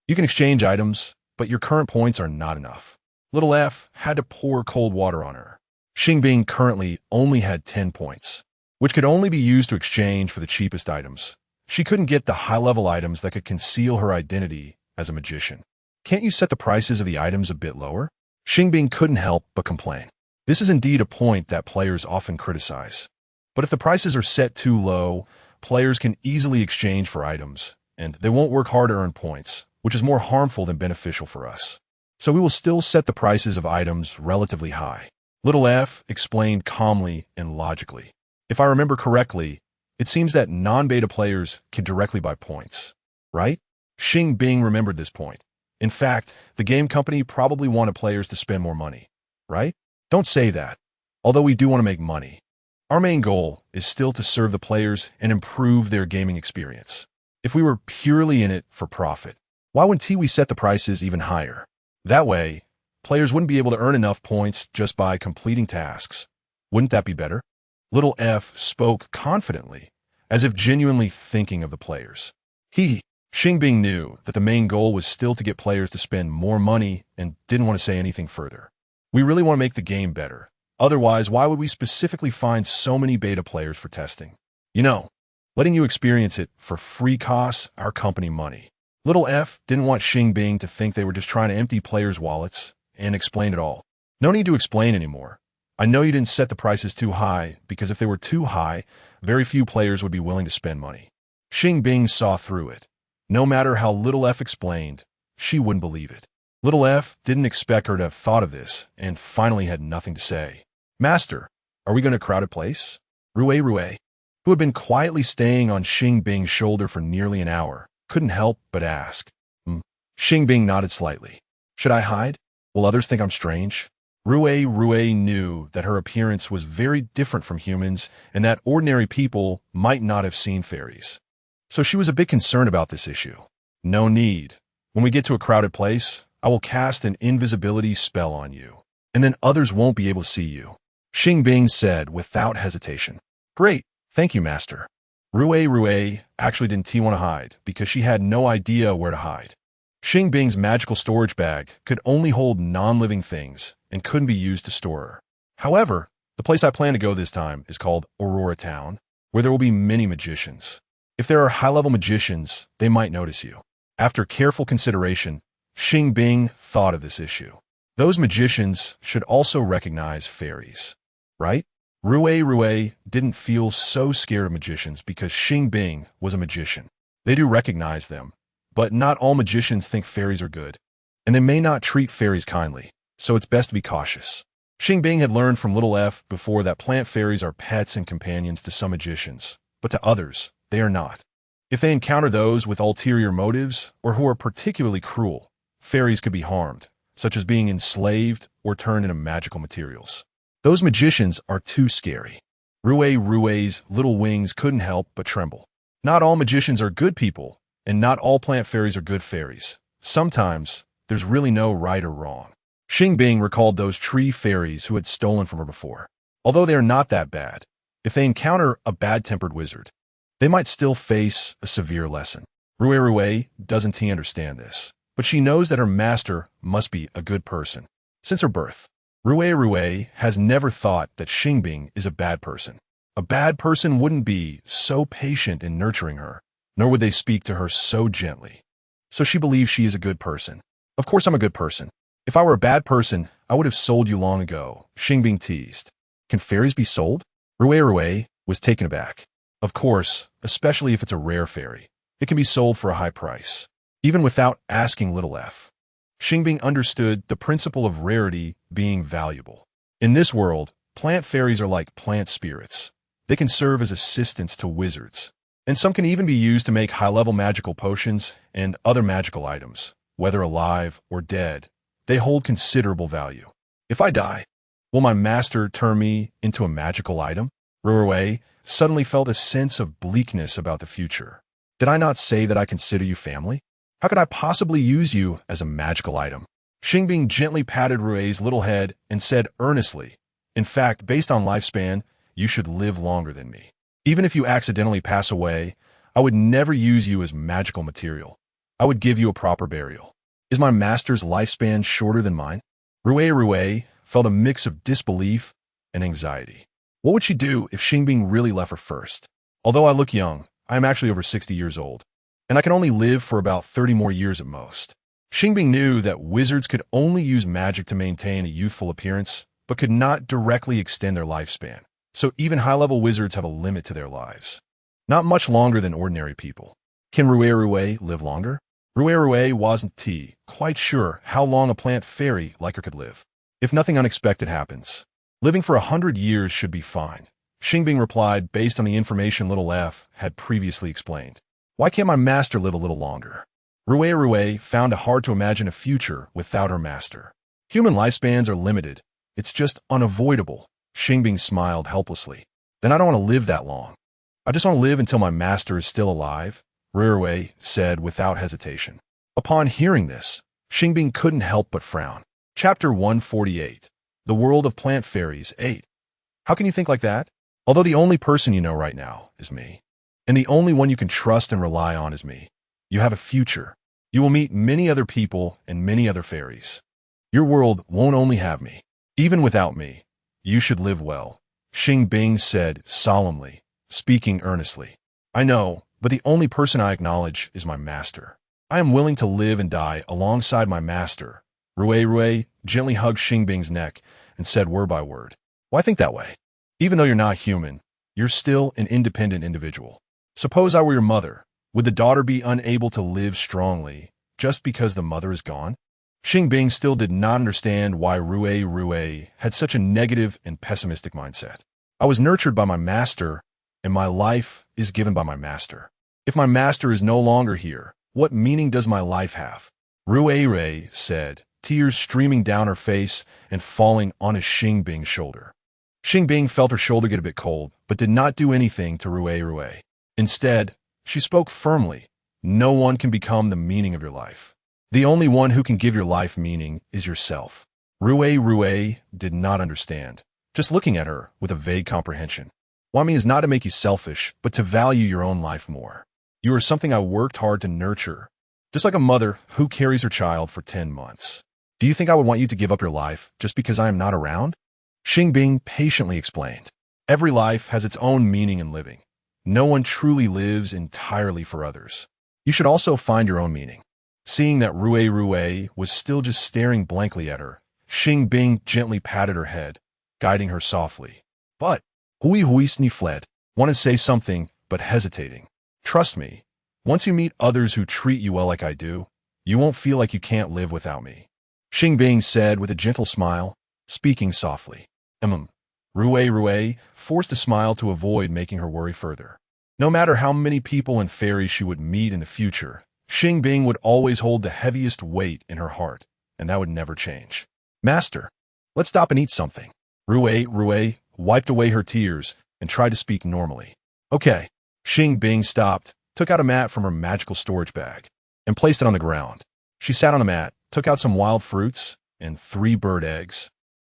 You can exchange items, but your current points are not enough. Little F had to pour cold water on her. Xing Bing currently only had 10 points, which could only be used to exchange for the cheapest items. She couldn't get the high-level items that could conceal her identity as a magician. Can't you set the prices of the items a bit lower? Xing Bing couldn't help but complain. This is indeed a point that players often criticize. But if the prices are set too low, players can easily exchange for items, and they won't work hard to earn points, which is more harmful than beneficial for us. So we will still set the prices of items relatively high. Little F explained calmly and logically. If I remember correctly, it seems that non-beta players can directly buy points, right? Xing Bing remembered this point. In fact, the game company probably wanted players to spend more money, right? Don't say that. Although we do want to make money, our main goal is still to serve the players and improve their gaming experience. If we were purely in it for profit, why wouldn't we set the prices even higher? That way, players wouldn't be able to earn enough points just by completing tasks. Wouldn't that be better? Little F spoke confidently, as if genuinely thinking of the players. Xing Bing knew that the main goal was still to get players to spend more money and didn't want to say anything further. We really want to make the game better. Otherwise, why would we specifically find so many beta players for testing? Letting you experience it for free costs our company money. Little F didn't want Xing Bing to think they were just trying to empty players' wallets and explain it all. No need to explain anymore. I know you didn't set the prices too high because if they were too high, very few players would be willing to spend money. Xing Bing saw through it. No matter how Little F explained, she wouldn't believe it. Little F didn't expect her to have thought of this and finally had nothing to say. Master, are we going to crowded place? Rue, who had been quietly staying on Xing Bing's shoulder for nearly an hour, couldn't help but ask. Xing Bing nodded slightly. Should I hide? Will others think I'm strange? Rue knew that her appearance was very different from humans and that ordinary people might not have seen fairies. So she was a bit concerned about this issue. No need. When we get to a crowded place, I will cast an invisibility spell on you, and then others won't be able to see you. Xing Bing said without hesitation. Great, thank you, Master. Rue actually didn't want to hide because she had no idea where to hide. Xing Bing's magical storage bag could only hold non-living things and couldn't be used to store her. However, the place I plan to go this time is called Aurora Town, where there will be many magicians. If there are high-level magicians, they might notice you. After careful consideration, Xing Bing thought of this issue. Those magicians should also recognize fairies, right? Rue didn't feel so scared of magicians because Xing Bing was a magician. They do recognize them, but not all magicians think fairies are good, and they may not treat fairies kindly, so it's best to be cautious. Xing Bing had learned from Little F before that plant fairies are pets and companions to some magicians, but to others, they are not. If they encounter those with ulterior motives or who are particularly cruel, fairies could be harmed, such as being enslaved or turned into magical materials. Those magicians are too scary. Rue's little wings couldn't help but tremble. Not all magicians are good people, and not all plant fairies are good fairies. Sometimes, there's really no right or wrong. Xing Bing recalled those tree fairies who had stolen from her before. Although they are not that bad, if they encounter a bad-tempered wizard, they might still face a severe lesson. Rue doesn't understand this, but she knows that her master must be a good person. Since her birth, Rue has never thought that Xing Bing is a bad person. A bad person wouldn't be so patient in nurturing her, nor would they speak to her so gently. So she believes she is a good person. Of course I'm a good person. If I were a bad person, I would have sold you long ago, Xing Bing teased. Can fairies be sold? Rue was taken aback. Of course, especially if it's a rare fairy. It can be sold for a high price, even without asking Little F. Xing Bing understood the principle of rarity being valuable. In this world, plant fairies are like plant spirits. They can serve as assistants to wizards, and some can even be used to make high-level magical potions and other magical items, whether alive or dead. They hold considerable value. If I die, will my master turn me into a magical item? Rue suddenly felt a sense of bleakness about the future. Did I not say that I consider you family? How could I possibly use you as a magical item? Xing Bing gently patted Rue's little head and said earnestly, in fact, based on lifespan, you should live longer than me. Even if you accidentally pass away, I would never use you as magical material. I would give you a proper burial. Is my master's lifespan shorter than mine? Rue felt a mix of disbelief and anxiety. What would she do if Xing Bing really left her first? Although I look young, I am actually over 60 years old, and I can only live for about 30 more years at most. Xing Bing knew that wizards could only use magic to maintain a youthful appearance, but could not directly extend their lifespan. So even high-level wizards have a limit to their lives. Not much longer than ordinary people. Can Rue live longer? Rue wasn't quite sure how long a plant fairy like her could live. If nothing unexpected happens. Living for 100 years should be fine. Xing Bing replied based on the information little f had previously explained. Why can't my master live a little longer? Rue found it hard to imagine a future without her master. Human lifespans are limited. It's just unavoidable. Xing Bing smiled helplessly. Then I don't want to live that long. I just want to live until my master is still alive, Rue said without hesitation. Upon hearing this, Xing Bing couldn't help but frown. Chapter 148. The World of Plant Fairies 8. How can you think like that? Although the only person you know right now is me, and the only one you can trust and rely on is me, you have a future. You will meet many other people and many other fairies. Your world won't only have me. Even without me, you should live well, Xing Bing said solemnly, speaking earnestly. I know, but the only person I acknowledge is my master. I am willing to live and die alongside my master. Rue gently hugged Xing Bing's neck and said word by word. Why think that way? Even though you're not human, you're still an independent individual. Suppose I were your mother. Would the daughter be unable to live strongly just because the mother is gone? Xing Bing still did not understand why Rue had such a negative and pessimistic mindset. I was nurtured by my master, and my life is given by my master. If my master is no longer here, what meaning does my life have? Rue said, tears streaming down her face and falling onto Xing Bing's shoulder. Xing Bing felt her shoulder get a bit cold, but did not do anything to Rue. Instead, she spoke firmly. No one can become the meaning of your life. The only one who can give your life meaning is yourself. Rue did not understand, just looking at her with a vague comprehension. Wami is not to make you selfish, but to value your own life more. You are something I worked hard to nurture, just like a mother who carries her child for 10 months. Do you think I would want you to give up your life just because I am not around? Xing Bing patiently explained. Every life has its own meaning in living. No one truly lives entirely for others. You should also find your own meaning. Seeing that Rue was still just staring blankly at her, Xing Bing gently patted her head, guiding her softly. But Huisni fled, wanted to say something, but hesitating. Trust me, once you meet others who treat you well like I do, you won't feel like you can't live without me. Xing Bing said with a gentle smile, speaking softly. Rue forced a smile to avoid making her worry further. No matter how many people and fairies she would meet in the future, Xing Bing would always hold the heaviest weight in her heart, and that would never change. Master, let's stop and eat something. Rue wiped away her tears and tried to speak normally. Okay. Xing Bing stopped, took out a mat from her magical storage bag, and placed it on the ground. She sat on the mat, took out some wild fruits and 3 bird eggs,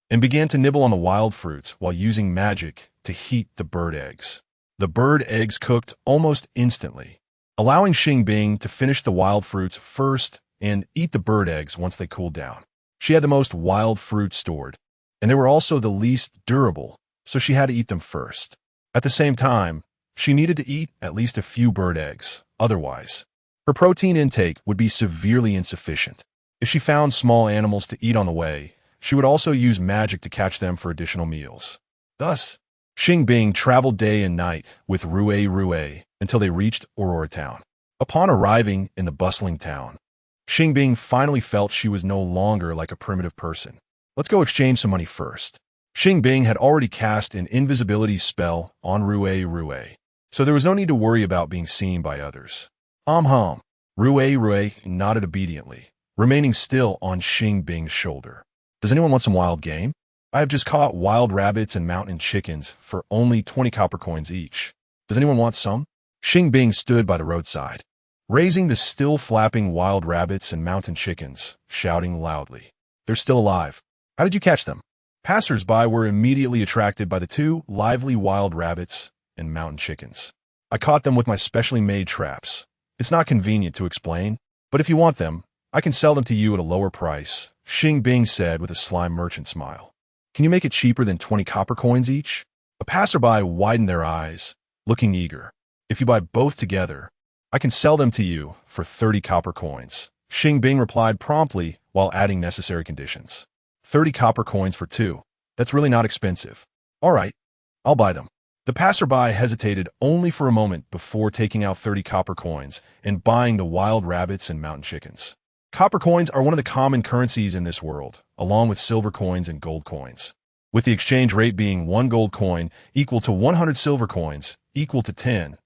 and began to nibble on the wild fruits while using magic to heat the bird eggs. The bird eggs cooked almost instantly, allowing Xing Bing to finish the wild fruits first and eat the bird eggs once they cooled down. She had the most wild fruits stored, and they were also the least durable, so she had to eat them first. At the same time, she needed to eat at least a few bird eggs, otherwise, her protein intake would be severely insufficient. If she found small animals to eat on the way, she would also use magic to catch them for additional meals. Thus, Xing Bing traveled day and night with Rue until they reached Aurora Town. Upon arriving in the bustling town, Xing Bing finally felt she was no longer like a primitive person. Let's go exchange some money first. Xing Bing had already cast an invisibility spell on Rue, so there was no need to worry about being seen by others. Rue nodded obediently, remaining still on Xing Bing's shoulder. Does anyone want some wild game? I have just caught wild rabbits and mountain chickens for only 20 copper coins each. Does anyone want some? Xing Bing stood by the roadside, raising the still flapping wild rabbits and mountain chickens, shouting loudly. They're still alive. How did you catch them? Passers-by were immediately attracted by the 2 lively wild rabbits and mountain chickens. I caught them with my specially made traps. It's not convenient to explain, but if you want them, I can sell them to you at a lower price, Xing Bing said with a sly merchant smile. Can you make it cheaper than 20 copper coins each? A passerby widened their eyes, looking eager. If you buy both together, I can sell them to you for 30 copper coins. Xing Bing replied promptly while adding necessary conditions. 30 copper coins for 2. That's really not expensive. All right, I'll buy them. The passerby hesitated only for a moment before taking out 30 copper coins and buying the wild rabbits and mountain chickens. Copper coins are one of the common currencies in this world, along with silver coins and gold coins. with the exchange rate being 1 gold coin equal to 100 silver coins equal to 10,000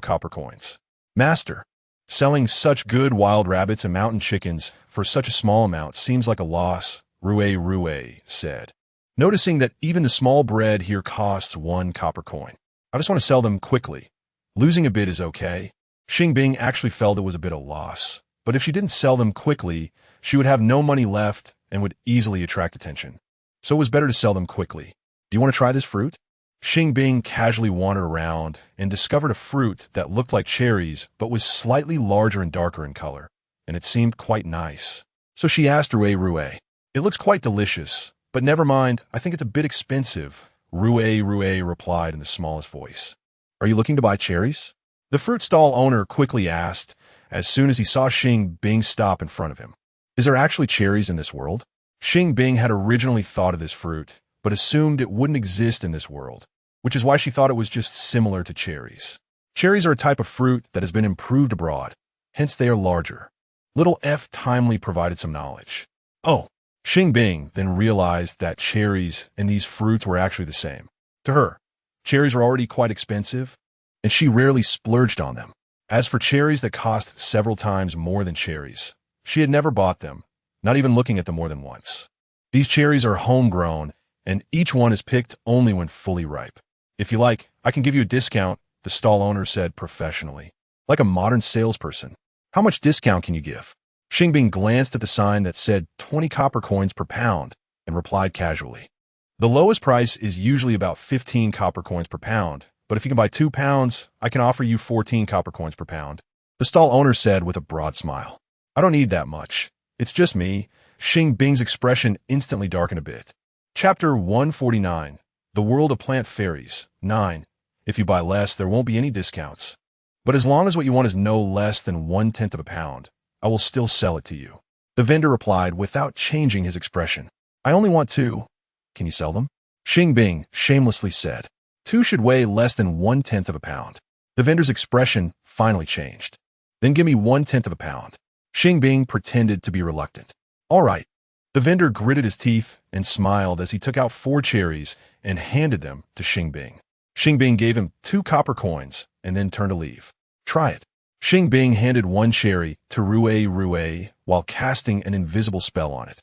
copper coins. Master, selling such good wild rabbits and mountain chickens for such a small amount seems like a loss, Rue said, noticing that even the small bread here costs 1 copper coin. I just want to sell them quickly. Losing a bit is okay. Xing Bing actually felt it was a bit of loss, but if she didn't sell them quickly, she would have no money left and would easily attract attention. So it was better to sell them quickly. Do you want to try this fruit? Xing Bing casually wandered around and discovered a fruit that looked like cherries but was slightly larger and darker in color, and it seemed quite nice. So she asked Rue, "It looks quite delicious, but never mind, I think it's a bit expensive." Rue replied in the smallest voice. "Are you looking to buy cherries?" The fruit stall owner quickly asked as soon as he saw Xing Bing stop in front of him. "Is there actually cherries in this world?" Xing Bing had originally thought of this fruit, but assumed it wouldn't exist in this world, which is why she thought it was just similar to cherries. Cherries are a type of fruit that has been improved abroad, hence they are larger. Little F timely provided some knowledge. Oh, Xing Bing then realized that cherries and these fruits were actually the same. To her, cherries were already quite expensive, and she rarely splurged on them. As for cherries that cost several times more than cherries, she had never bought them, not even looking at them more than once. These cherries are homegrown, and each one is picked only when fully ripe. "If you like, I can give you a discount," the stall owner said professionally, like a modern salesperson. "How much discount can you give?" Xing Bing glanced at the sign that said 20 copper coins per pound and replied casually. "The lowest price is usually about 15 copper coins per pound, but if you can buy 2 pounds, I can offer you 14 copper coins per pound," the stall owner said with a broad smile. "I don't need that much. It's just me." Xing Bing's expression instantly darkened a bit. Chapter 149, The World of Plant Fairies, 9. If you buy less, there won't be any discounts. But as long as what you want is no less than 1/10 of a pound, I will still sell it to you. The vendor replied without changing his expression. "I only want 2. Can you sell them?" Xing Bing shamelessly said. 2 should weigh less than 1/10 of a pound. The vendor's expression finally changed. "Then give me 1/10 of a pound." Xing Bing pretended to be reluctant. "All right." The vendor gritted his teeth and smiled as he took out 4 cherries and handed them to Xing Bing. Xing Bing gave him 2 copper coins and then turned to leave. "Try it." Xing Bing handed 1 cherry to Rue while casting an invisible spell on it.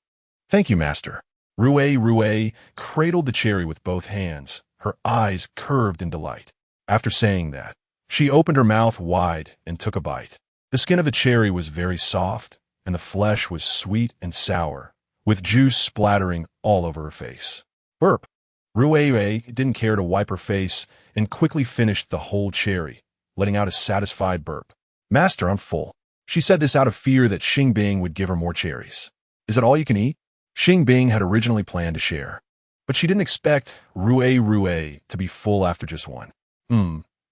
"Thank you, master." Rue cradled the cherry with both hands, her eyes curved in delight. After saying that, she opened her mouth wide and took a bite. The skin of the cherry was very soft, and the flesh was sweet and sour, with juice splattering all over her face. Burp. Rue didn't care to wipe her face and quickly finished the whole cherry, letting out a satisfied burp. "Master, I'm full." She said this out of fear that Xing Bing would give her more cherries. "Is it all you can eat?" Xing Bing had originally planned to share, but she didn't expect Rue to be full after just one.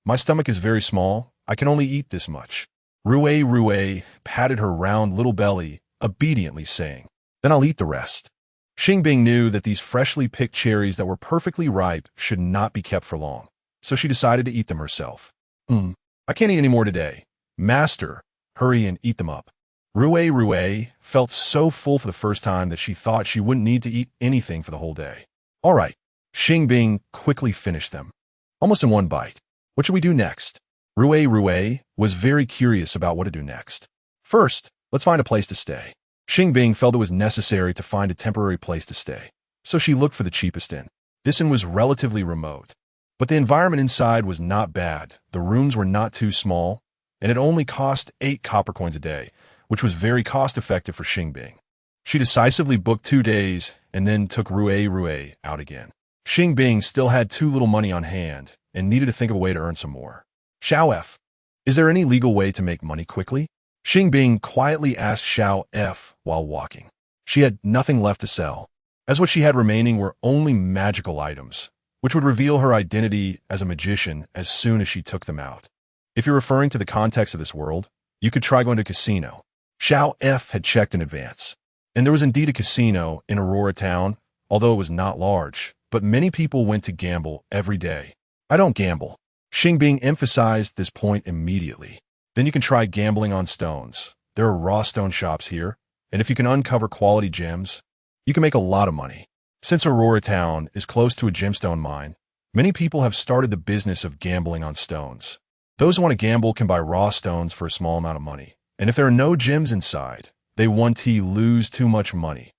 My stomach is very small. I can only eat this much." Rue patted her round little belly, obediently saying, "Then I'll eat the rest." Xing Bing knew that these freshly picked cherries that were perfectly ripe should not be kept for long, so she decided to eat them herself. "I can't eat any more today. Master, hurry and eat them up." Rue felt so full for the first time that she thought she wouldn't need to eat anything for the whole day. "All right." Xing Bing quickly finished them, almost in one bite. "What should we do next?" Rue was very curious about what to do next. "First, let's find a place to stay." Xing Bing felt it was necessary to find a temporary place to stay, so she looked for the cheapest inn. This inn was relatively remote, but the environment inside was not bad. The rooms were not too small, and it only cost 8 copper coins a day, which was very cost-effective for Xing Bing. She decisively booked 2 days and then took Rue out again. Xing Bing still had too little money on hand and needed to think of a way to earn some more. "Xiao F, is there any legal way to make money quickly?" Xing Bing quietly asked Xiao F while walking. She had nothing left to sell, as what she had remaining were only magical items, which would reveal her identity as a magician as soon as she took them out. If you're referring to the context of this world, you could try going to a casino. Xiao F had checked in advance, and there was indeed a casino in Aurora Town, although it was not large, but many people went to gamble every day. "I don't gamble." Xing Bing emphasized this point immediately. "Then you can try gambling on stones. There are raw stone shops here, and if you can uncover quality gems, you can make a lot of money." Since Aurora Town is close to a gemstone mine, many people have started the business of gambling on stones. Those who want to gamble can buy raw stones for a small amount of money, and if there are no gems inside, they won't lose too much money.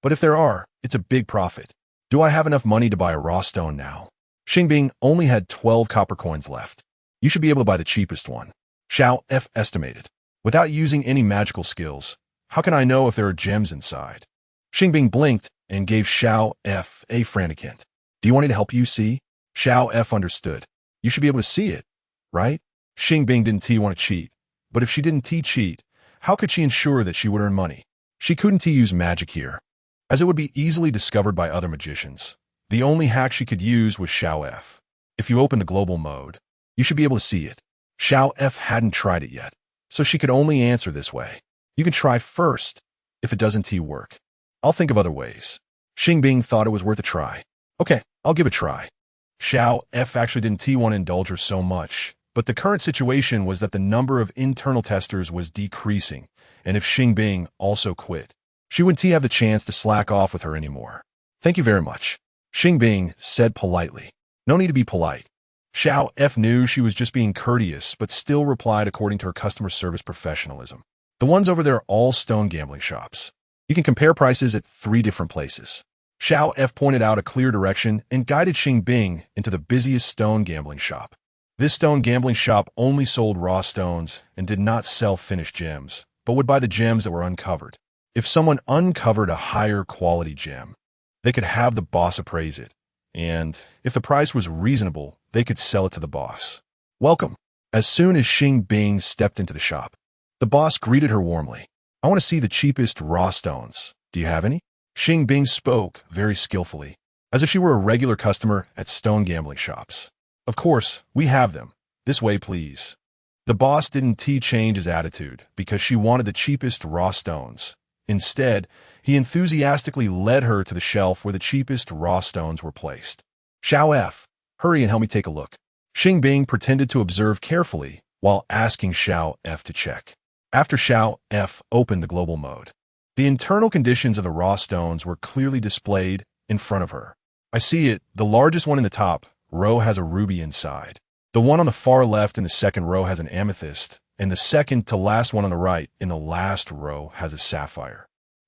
But if there are, it's a big profit. Do I have enough money to buy a raw stone now? Xing Bing only had 12 copper coins left. You should be able to buy the cheapest one. Xiao F estimated. Without using any magical skills, how can I know if there are gems inside? Xing Bing blinked and gave Xiao F a frantic hint. Do you want me to help you see? Xiao F understood. You should be able to see it, right? Xing Bing didn't want to cheat, but if she didn't cheat, how could she ensure that she would earn money? She couldn't use magic here, as it would be easily discovered by other magicians. The only hack she could use was Xiao F. If you open the global mode, you should be able to see it. Xiao F hadn't tried it yet, so she could only answer this way. You can try first. If it doesn't work, I'll think of other ways. Xing Bing thought it was worth a try. Okay, I'll give it a try. Xiao F actually didn't want to indulge her so much, but the current situation was that the number of internal testers was decreasing, and if Xing Bing also quit, she wouldn't have the chance to slack off with her anymore. Thank you very much, Xing Bing said politely. No need to be polite. Xiao F knew she was just being courteous, but still replied according to her customer service professionalism. The ones over there are all stone gambling shops. You can compare prices at 3 different places. Xiao F pointed out a clear direction and guided Xing Bing into the busiest stone gambling shop. This stone gambling shop only sold raw stones and did not sell finished gems, but would buy the gems that were uncovered. If someone uncovered a higher quality gem, they could have the boss appraise it, and if the price was reasonable, they could sell it to the boss. Welcome. As soon as Xing Bing stepped into the shop, the boss greeted her warmly. I want to see the cheapest raw stones. Do you have any? Xing Bing spoke very skillfully, as if she were a regular customer at stone gambling shops. Of course, we have them. This way, please. The boss didn't change his attitude because she wanted the cheapest raw stones. Instead, he enthusiastically led her to the shelf where the cheapest raw stones were placed. Xiao F, hurry and help me take a look. Xing Bing pretended to observe carefully while asking Xiao F to check. After Xiao F opened the global mode, the internal conditions of the raw stones were clearly displayed in front of her. I see it. The largest one in the top row has a ruby inside. The one on the far left in the second row has an amethyst, and the second to last one on the right in the last row has a sapphire.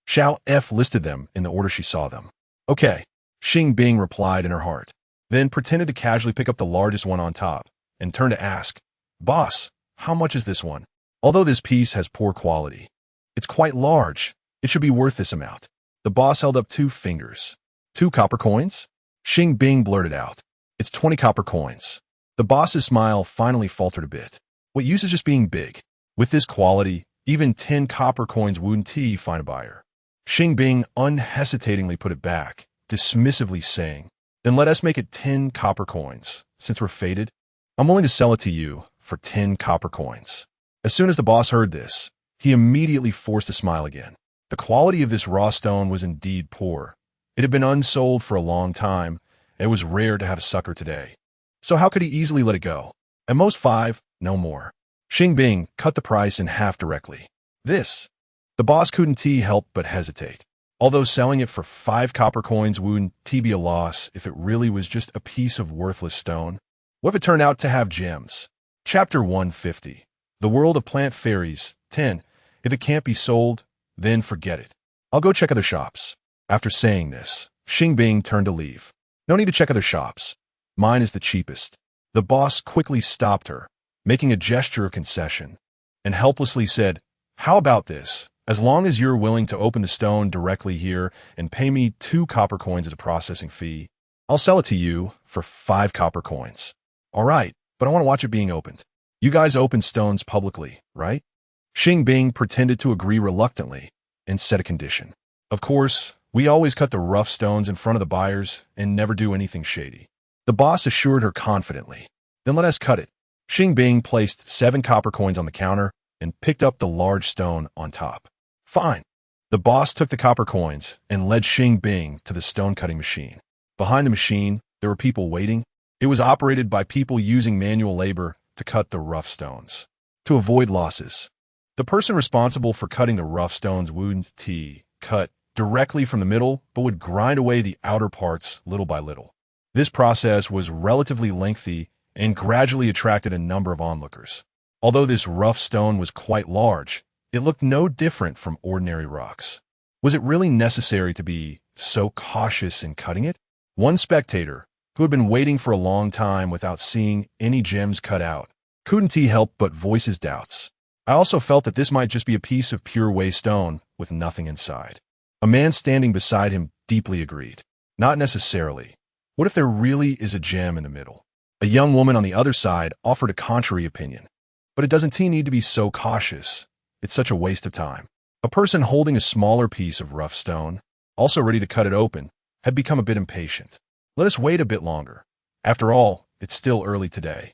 Xiao F listed them in the order she saw them. Okay, Xing Bing replied in her heart, then pretended to casually pick up the largest one on top and turned to ask, Boss, how much is this one? Although this piece has poor quality, it's quite large. It should be worth this amount. The boss held up 2 fingers. 2 copper coins? Xing Bing blurted out. It's 20 copper coins. The boss's smile finally faltered a bit. What use is just being big? With this quality, even 10 copper coins wouldn't find a buyer. Xing Bing unhesitatingly put it back, dismissively saying, Then let us make it 10 copper coins. Since we're fated, I'm willing to sell it to you for 10 copper coins. As soon as the boss heard this, he immediately forced a smile again. The quality of this raw stone was indeed poor. It had been unsold for a long time, and it was rare to have a sucker today. So how could he easily let it go? At most 5, no more. Xing Bing cut the price in half directly. This. The boss couldn't help but hesitate. Although selling it for 5 copper coins wouldn't be a loss if it really was just a piece of worthless stone. What if it turned out to have gems? Chapter 150. The World of Plant Fairies. 10. If it can't be sold, then forget it. I'll go check other shops. After saying this, Xing Bing turned to leave. No need to check other shops. Mine is the cheapest. The boss quickly stopped her, making a gesture of concession, and helplessly said, How about this? As long as you're willing to open the stone directly here and pay me 2 copper coins as a processing fee, I'll sell it to you for 5 copper coins. All right, but I want to watch it being opened. You guys open stones publicly, right? Xing Bing pretended to agree reluctantly and set a condition. Of course, we always cut the rough stones in front of the buyers and never do anything shady. The boss assured her confidently. Then let us cut it. Xing Bing placed 7 copper coins on the counter and picked up the large stone on top. Fine. The boss took the copper coins and led Xing Bing to the stone cutting machine. Behind the machine, there were people waiting. It was operated by people using manual labor to cut the rough stones. To avoid losses, the person responsible for cutting the rough stones wouldn't cut directly from the middle, but would grind away the outer parts little by little. This process was relatively lengthy and gradually attracted a number of onlookers. Although this rough stone was quite large, it looked no different from ordinary rocks. Was it really necessary to be so cautious in cutting it? One spectator, who had been waiting for a long time without seeing any gems cut out, couldn't help but voice his doubts. I also felt that this might just be a piece of pure waste stone with nothing inside. A man standing beside him deeply agreed. Not necessarily. What if there really is a gem in the middle? A young woman on the other side offered a contrary opinion. But it doesn't need to be so cautious. It's such a waste of time. A person holding a smaller piece of rough stone, also ready to cut it open, had become a bit impatient. Let us wait a bit longer. After all, it's still early today.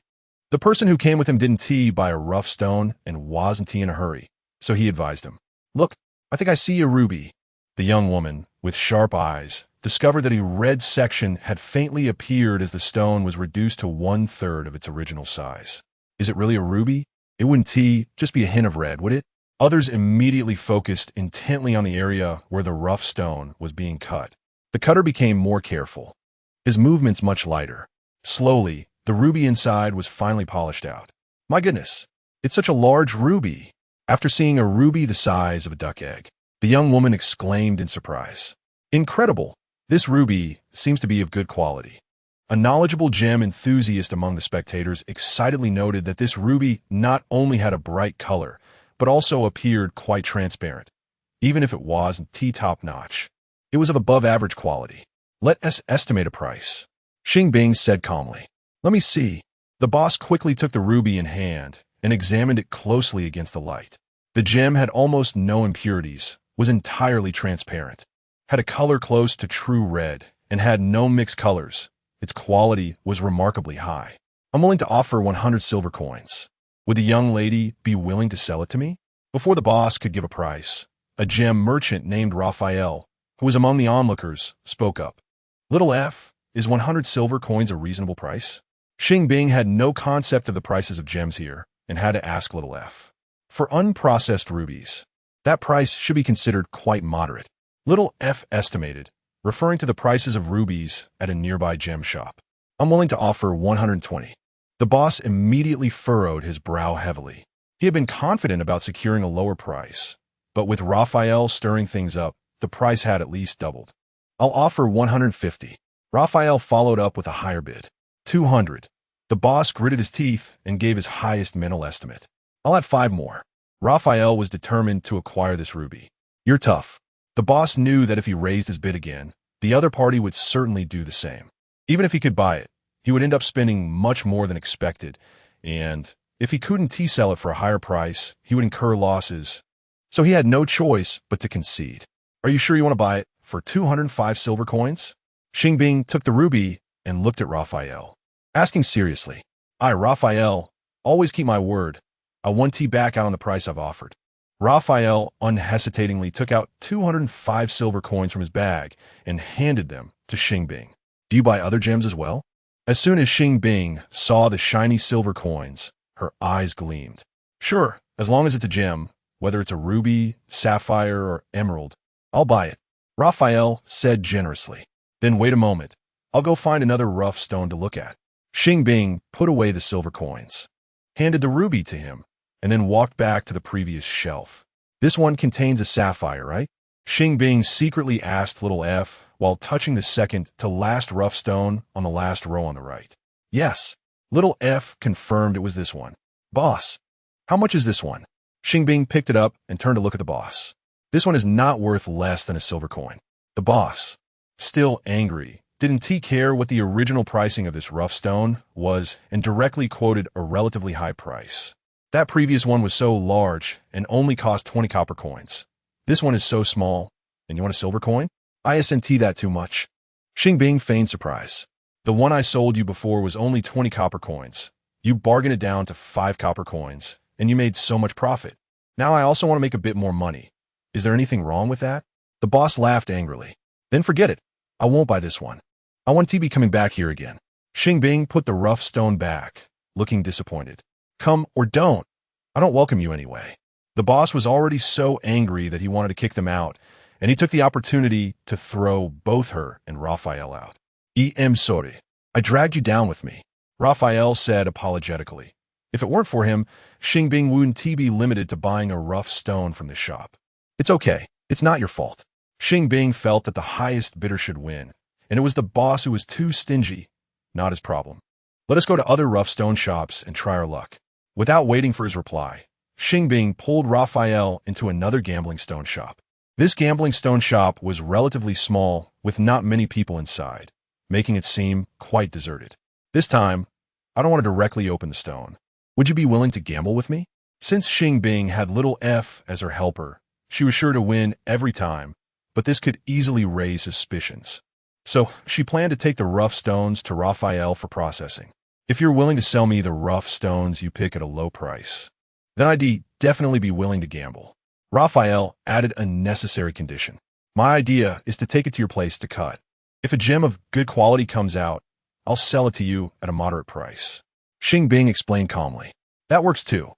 The person who came with him didn't buy a rough stone and wasn't in a hurry, so he advised him. Look, I think I see a ruby. The young woman, with sharp eyes, discovered that a red section had faintly appeared as the stone was reduced to 1/3 of its original size. Is it really a ruby? It wouldn't just be a hint of red, would it? Others immediately focused intently on the area where the rough stone was being cut. The cutter became more careful, his movements much lighter. Slowly, the ruby inside was finally polished out. My goodness, it's such a large ruby. After seeing a ruby the size of a duck egg, the young woman exclaimed in surprise. Incredible! This ruby seems to be of good quality. A knowledgeable gem enthusiast among the spectators excitedly noted that this ruby not only had a bright color, but also appeared quite transparent. Even if it wasn't top-notch, it was of above-average quality. Let us estimate a price. Xing Bing said calmly. Let me see. The boss quickly took the ruby in hand and examined it closely against the light. The gem had almost no impurities, was entirely transparent, had a color close to true red, and had no mixed colors. Its quality was remarkably high. I'm willing to offer 100 silver coins. Would the young lady be willing to sell it to me? Before the boss could give a price, a gem merchant named Raphael, who was among the onlookers, spoke up. Little F, is 100 silver coins a reasonable price? Xing Bing had no concept of the prices of gems here and had to ask Little F. For unprocessed rubies, that price should be considered quite moderate. Little F estimated, referring to the prices of rubies at a nearby gem shop. I'm willing to offer 120. The boss immediately furrowed his brow heavily. He had been confident about securing a lower price, but with Raphael stirring things up, the price had at least doubled. I'll offer 150. Raphael followed up with a higher bid. 200. The boss gritted his teeth and gave his highest mental estimate. I'll add 5 more. Raphael was determined to acquire this ruby. You're tough. The boss knew that if he raised his bid again, the other party would certainly do the same. Even if he could buy it, he would end up spending much more than expected, and if he couldn't sell it for a higher price, he would incur losses. So he had no choice but to concede. Are you sure you want to buy it for 205 silver coins? Xing Bing took the ruby and looked at Raphael, asking seriously. Raphael, always keep my word. I want back out on the price I've offered. Raphael unhesitatingly took out 205 silver coins from his bag and handed them to Xing Bing. Do you buy other gems as well? As soon as Xing Bing saw the shiny silver coins, her eyes gleamed. Sure, as long as it's a gem, whether it's a ruby, sapphire, or emerald, I'll buy it, Raphael said generously. Then wait a moment. I'll go find another rough stone to look at. Xing Bing put away the silver coins, handed the ruby to him, and then walked back to the previous shelf. This one contains a sapphire, right? Xing Bing secretly asked Little F while touching the second to last rough stone on the last row on the right. Yes. Little F confirmed it was this one. Boss, how much is this one? Xing Bing picked it up and turned to look at the boss. This one is not worth less than a silver coin. The boss, still angry, didn't care what the original pricing of this rough stone was and directly quoted a relatively high price. That previous one was so large and only cost 20 copper coins. This one is so small, and you want a silver coin? Isn't that too much? Xing Bing feigned surprise. The one I sold you before was only 20 copper coins. You bargained it down to 5 copper coins, and you made so much profit. Now I also want to make a bit more money. Is there anything wrong with that? The boss laughed angrily. Then forget it. I won't buy this one. I want to be coming back here again. Xing Bing put the rough stone back, looking disappointed. Come or don't. I don't welcome you anyway. The boss was already so angry that he wanted to kick them out, and he took the opportunity to throw both her and Raphael out. Sorry. I dragged you down with me, Raphael said apologetically. If it weren't for him, Xing Bing wouldn't be limited to buying a rough stone from this shop. It's okay. It's not your fault. Xing Bing felt that the highest bidder should win, and it was the boss who was too stingy, not his problem. Let us go to other rough stone shops and try our luck. Without waiting for his reply, Xing Bing pulled Raphael into another gambling stone shop. This gambling stone shop was relatively small, with not many people inside, making it seem quite deserted. This time, I don't want to directly open the stone. Would you be willing to gamble with me? Since Xing Bing had little F as her helper, she was sure to win every time, but this could easily raise suspicions. So she planned to take the rough stones to Raphael for processing. If you're willing to sell me the rough stones you pick at a low price, then I'd definitely be willing to gamble. Raphael added a necessary condition. My idea is to take it to your place to cut. If a gem of good quality comes out, I'll sell it to you at a moderate price. Xing Bing explained calmly. That works too.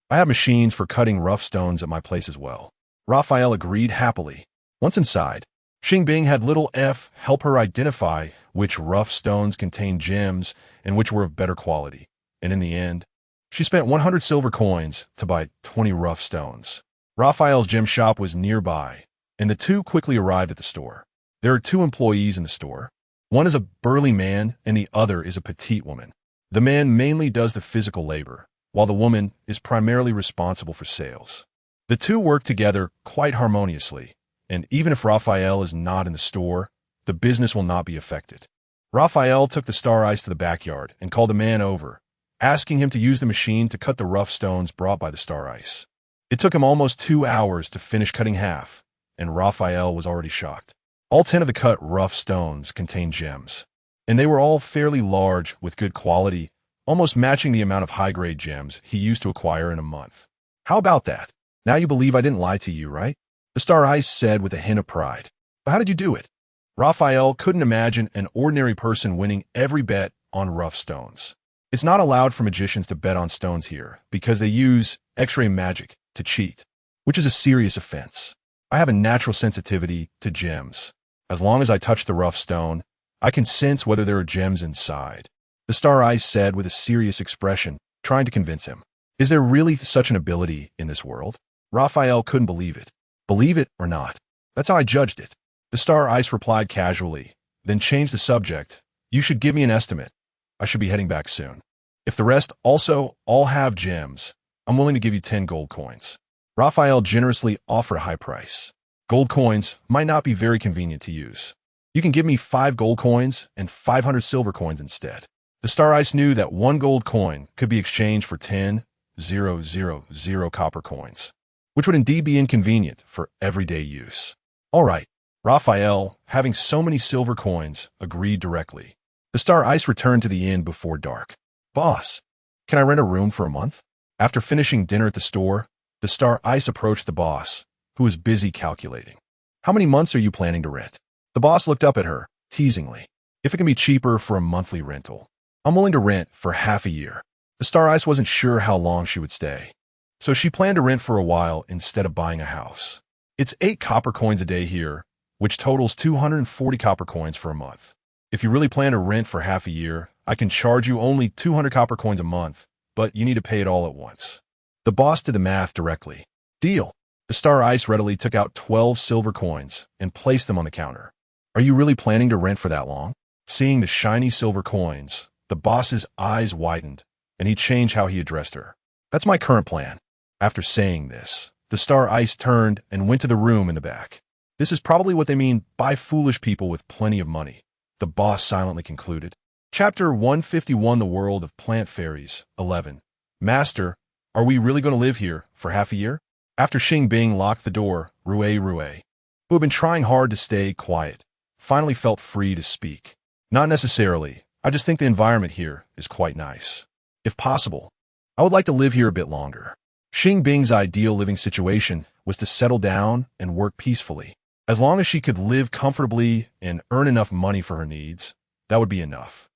I have machines for cutting rough stones at my place as well. Raphael agreed happily. Once inside, Xing Bing had little F help her identify which rough stones contained gems and which were of better quality. And in the end, she spent 100 silver coins to buy 20 rough stones. Raphael's gem shop was nearby, and the two quickly arrived at the store. There are 2 employees in the store. One is a burly man, and the other is a petite woman. The man mainly does the physical labor, while the woman is primarily responsible for sales. The two work together quite harmoniously, and even if Raphael is not in the store, the business will not be affected. Raphael took the star ice to the backyard and called the man over, asking him to use the machine to cut the rough stones brought by the star ice. It took him almost 2 hours to finish cutting half, and Raphael was already shocked. All 10 of the cut rough stones contained gems, and they were all fairly large with good quality, almost matching the amount of high-grade gems he used to acquire in a month. How about that? Now you believe I didn't lie to you, right? The star ice said with a hint of pride. But how did you do it? Raphael couldn't imagine an ordinary person winning every bet on rough stones. It's not allowed for magicians to bet on stones here because they use X-ray magic to cheat, which is a serious offense. I have a natural sensitivity to gems. As long as I touch the rough stone, I can sense whether there are gems inside. The star ice said with a serious expression, trying to convince him. Is there really such an ability in this world? Raphael couldn't believe it. Believe it or not. That's how I judged it. The star ice replied casually, then changed the subject. You should give me an estimate. I should be heading back soon. If the rest also all have gems, I'm willing to give you 10 gold coins. Raphael generously offered a high price. Gold coins might not be very convenient to use. You can give me 5 gold coins and 500 silver coins instead. The star ice knew that 1 gold coin could be exchanged for 10,000 copper coins, which would indeed be inconvenient for everyday use. All right, Raphael, having so many silver coins, agreed directly. The star ice returned to the inn before dark. Boss, can I rent a room for a month? After finishing dinner at the store, the star ice approached the boss, who was busy calculating. How many months are you planning to rent? The boss looked up at her, teasingly. If it can be cheaper for a monthly rental, I'm willing to rent for half a year. The star ice wasn't sure how long she would stay, so she planned to rent for a while instead of buying a house. It's 8 copper coins a day here, which totals 240 copper coins for a month. If you really plan to rent for half a year, I can charge you only 200 copper coins a month, but you need to pay it all at once. The boss did the math directly. Deal. The star ice readily took out 12 silver coins and placed them on the counter. Are you really planning to rent for that long? Seeing the shiny silver coins, the boss's eyes widened, and he changed how he addressed her. That's my current plan. After saying this, the star ice turned and went to the room in the back. This is probably what they mean by foolish people with plenty of money, the boss silently concluded. Chapter 151, The World of Plant Fairies, 11. Master, are we really going to live here for half a year? After Xing Bing locked the door, Rui, who had been trying hard to stay quiet, finally felt free to speak. Not necessarily. I just think the environment here is quite nice. If possible, I would like to live here a bit longer. Xing Bing's ideal living situation was to settle down and work peacefully. As long as she could live comfortably and earn enough money for her needs, that would be enough.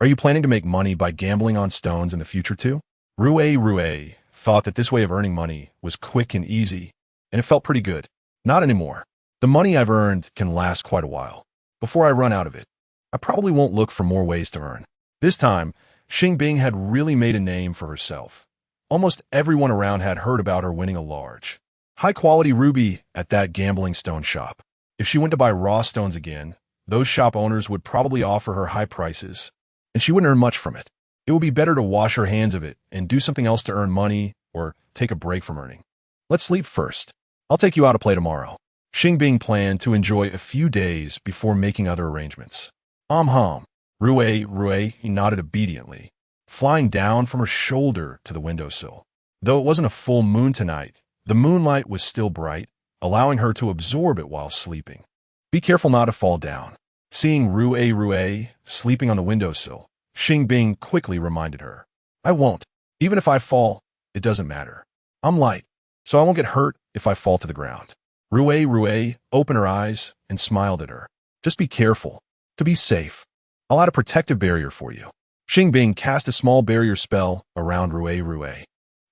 Are you planning to make money by gambling on stones in the future too? Rui thought that this way of earning money was quick and easy, and it felt pretty good. Not anymore. The money I've earned can last quite a while. Before I run out of it, I probably won't look for more ways to earn. This time, Xing Bing had really made a name for herself. Almost everyone around had heard about her winning a large, high-quality ruby at that gambling stone shop. If she went to buy raw stones again, those shop owners would probably offer her high prices, and she wouldn't earn much from it. It would be better to wash her hands of it and do something else to earn money or take a break from earning. Let's sleep first. I'll take you out to play tomorrow. Xing Bing planned to enjoy a few days before making other arrangements. Hum. Rui, he nodded obediently, flying down from her shoulder to the windowsill. Though it wasn't a full moon tonight, the moonlight was still bright, allowing her to absorb it while sleeping. Be careful not to fall down. Seeing Rui sleeping on the windowsill, Xing Bing quickly reminded her. I won't. Even if I fall, it doesn't matter. I'm light, so I won't get hurt if I fall to the ground. Rui opened her eyes and smiled at her. Just be careful. To be safe, I'll add a protective barrier for you. Xing Bing cast a small barrier spell around Rui.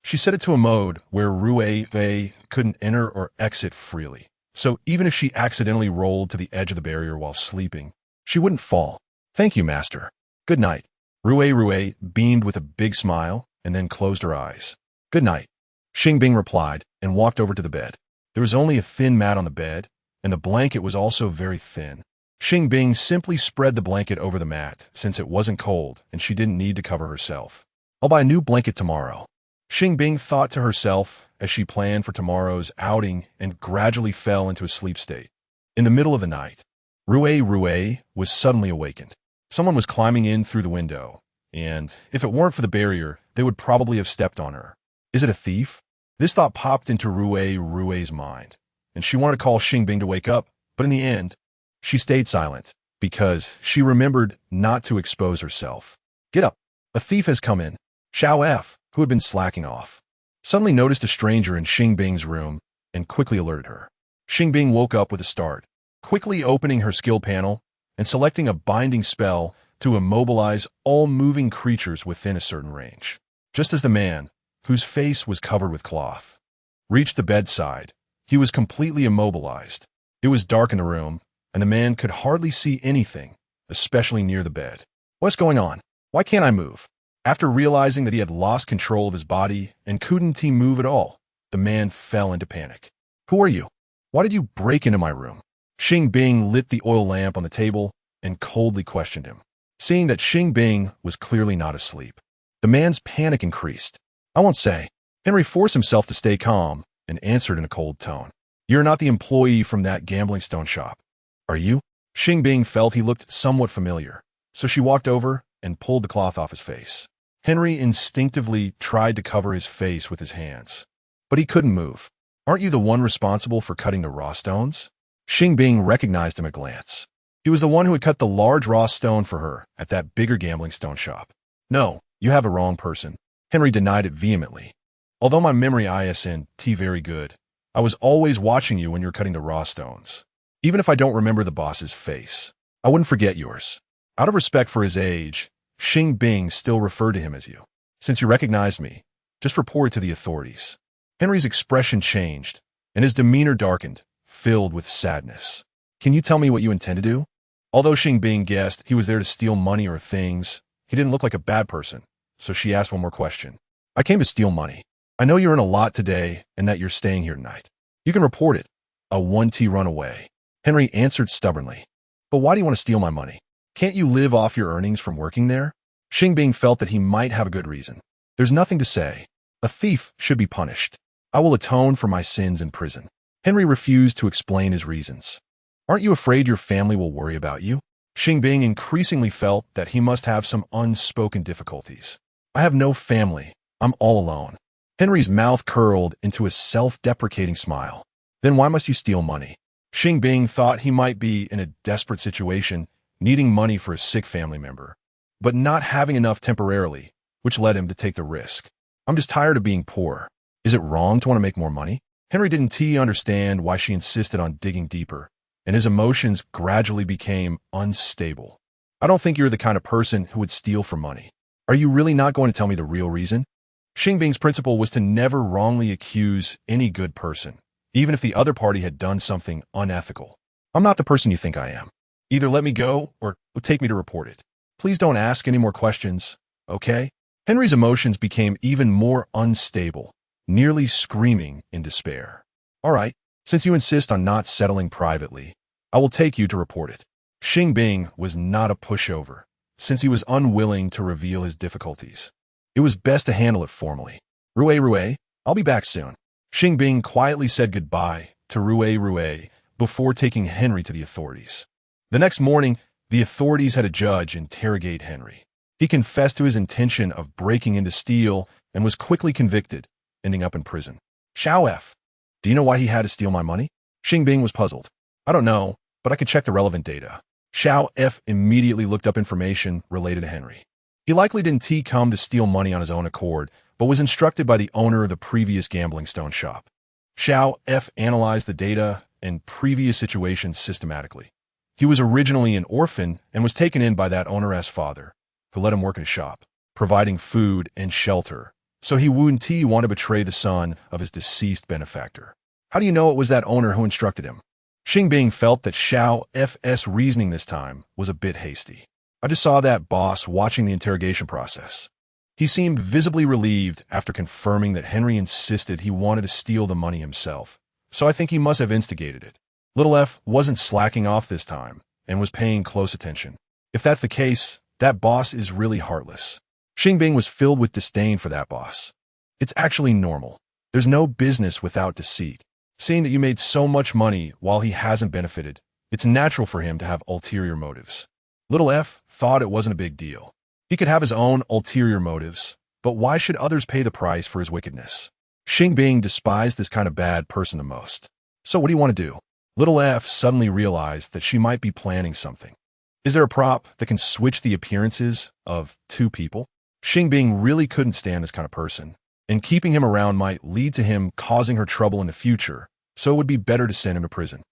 She set it to a mode where Rui couldn't enter or exit freely. So even if she accidentally rolled to the edge of the barrier while sleeping, she wouldn't fall. Thank you, Master. Good night. Rui beamed with a big smile and then closed her eyes. Good night. Xing Bing replied and walked over to the bed. There was only a thin mat on the bed, and the blanket was also very thin. Xing Bing simply spread the blanket over the mat since it wasn't cold and she didn't need to cover herself. I'll buy a new blanket tomorrow. Xing Bing thought to herself as she planned for tomorrow's outing and gradually fell into a sleep state. In the middle of the night, Rui was suddenly awakened. Someone was climbing in through the window, and if it weren't for the barrier, they would probably have stepped on her. Is it a thief? This thought popped into Rui's mind, and she wanted to call Xing Bing to wake up, but in the end, she stayed silent because she remembered not to expose herself. Get up. A thief has come in. Xiao F, who had been slacking off, suddenly noticed a stranger in Xing Bing's room and quickly alerted her. Xing Bing woke up with a start, quickly opening her skill panel and selecting a binding spell to immobilize all moving creatures within a certain range. Just as the man, whose face was covered with cloth, reached the bedside, he was completely immobilized. It was dark in the room, and the man could hardly see anything, especially near the bed. What's going on? Why can't I move? After realizing that he had lost control of his body and couldn't move at all, the man fell into panic. Who are you? Why did you break into my room? Xing Bing lit the oil lamp on the table and coldly questioned him. Seeing that Xing Bing was clearly not asleep, the man's panic increased. I won't say. Henry forced himself to stay calm and answered in a cold tone. You're not the employee from that gambling stone shop, are you? Xing Bing felt he looked somewhat familiar, so she walked over and pulled the cloth off his face. Henry instinctively tried to cover his face with his hands, but he couldn't move. Aren't you the one responsible for cutting the raw stones? Xing Bing recognized him at a glance. He was the one who had cut the large raw stone for her at that bigger gambling stone shop. No, you have the wrong person. Henry denied it vehemently. Although my memory isn't very good, I was always watching you when you were cutting the raw stones. Even if I don't remember the boss's face, I wouldn't forget yours. Out of respect for his age, Xing Bing still referred to him as you. Since you recognized me, just report it to the authorities. Henry's expression changed, and his demeanor darkened, filled with sadness. Can you tell me what you intend to do? Although Xing Bing guessed he was there to steal money or things, he didn't look like a bad person, so she asked one more question. I came to steal money. I know you're in a lot today and that you're staying here tonight. You can report it. A 1T runaway. Henry answered stubbornly. But why do you want to steal my money? Can't you live off your earnings from working there? Xing Bing felt that he might have a good reason. There's nothing to say. A thief should be punished. I will atone for my sins in prison. Henry refused to explain his reasons. Aren't you afraid your family will worry about you? Xing Bing increasingly felt that he must have some unspoken difficulties. I have no family. I'm all alone. Henry's mouth curled into a self-deprecating smile. Then why must you steal money? Xing Bing thought he might be in a desperate situation, needing money for a sick family member, but not having enough temporarily, which led him to take the risk. I'm just tired of being poor. Is it wrong to want to make more money? Henry didn't understand why she insisted on digging deeper, and his emotions gradually became unstable. I don't think you're the kind of person who would steal for money. Are you really not going to tell me the real reason? Xing Bing's principle was to never wrongly accuse any good person, even if the other party had done something unethical. I'm not the person you think I am. Either let me go or take me to report it. Please don't ask any more questions, okay? Henry's emotions became even more unstable, nearly screaming in despair. All right, since you insist on not settling privately, I will take you to report it. Xing Bing was not a pushover, since he was unwilling to reveal his difficulties. It was best to handle it formally. Rue, I'll be back soon. Xing Bing quietly said goodbye to Rue before taking Henry to the authorities. The next morning, the authorities had a judge interrogate Henry. He confessed to his intention of breaking into steal and was quickly convicted, ending up in prison. Xiao F. Do you know why he had to steal my money? Xing Bing was puzzled. I don't know, but I could check the relevant data. Xiao F. immediately looked up information related to Henry. He likely didn't come to steal money on his own accord, but was instructed by the owner of the previous gambling stone shop. Xiao F. analyzed the data and previous situations systematically. He was originally an orphan and was taken in by that owner's father, who let him work in his shop, providing food and shelter, so he wouldn't want to betray the son of his deceased benefactor. How do you know it was that owner who instructed him? Xing Bing felt that Xiao F's reasoning this time was a bit hasty. I just saw that boss watching the interrogation process. He seemed visibly relieved after confirming that Henry insisted he wanted to steal the money himself, so I think he must have instigated it. Little F wasn't slacking off this time and was paying close attention. If that's the case, that boss is really heartless. Xing Bing was filled with disdain for that boss. It's actually normal. There's no business without deceit. Seeing that you made so much money while he hasn't benefited, it's natural for him to have ulterior motives. Little F thought it wasn't a big deal. He could have his own ulterior motives, but why should others pay the price for his wickedness? Xing Bing despised this kind of bad person the most. So what do you want to do? Little F suddenly realized that she might be planning something. Is there a prop that can switch the appearances of two people? Xing Bing really couldn't stand this kind of person, and keeping him around might lead to him causing her trouble in the future, so it would be better to send him to prison.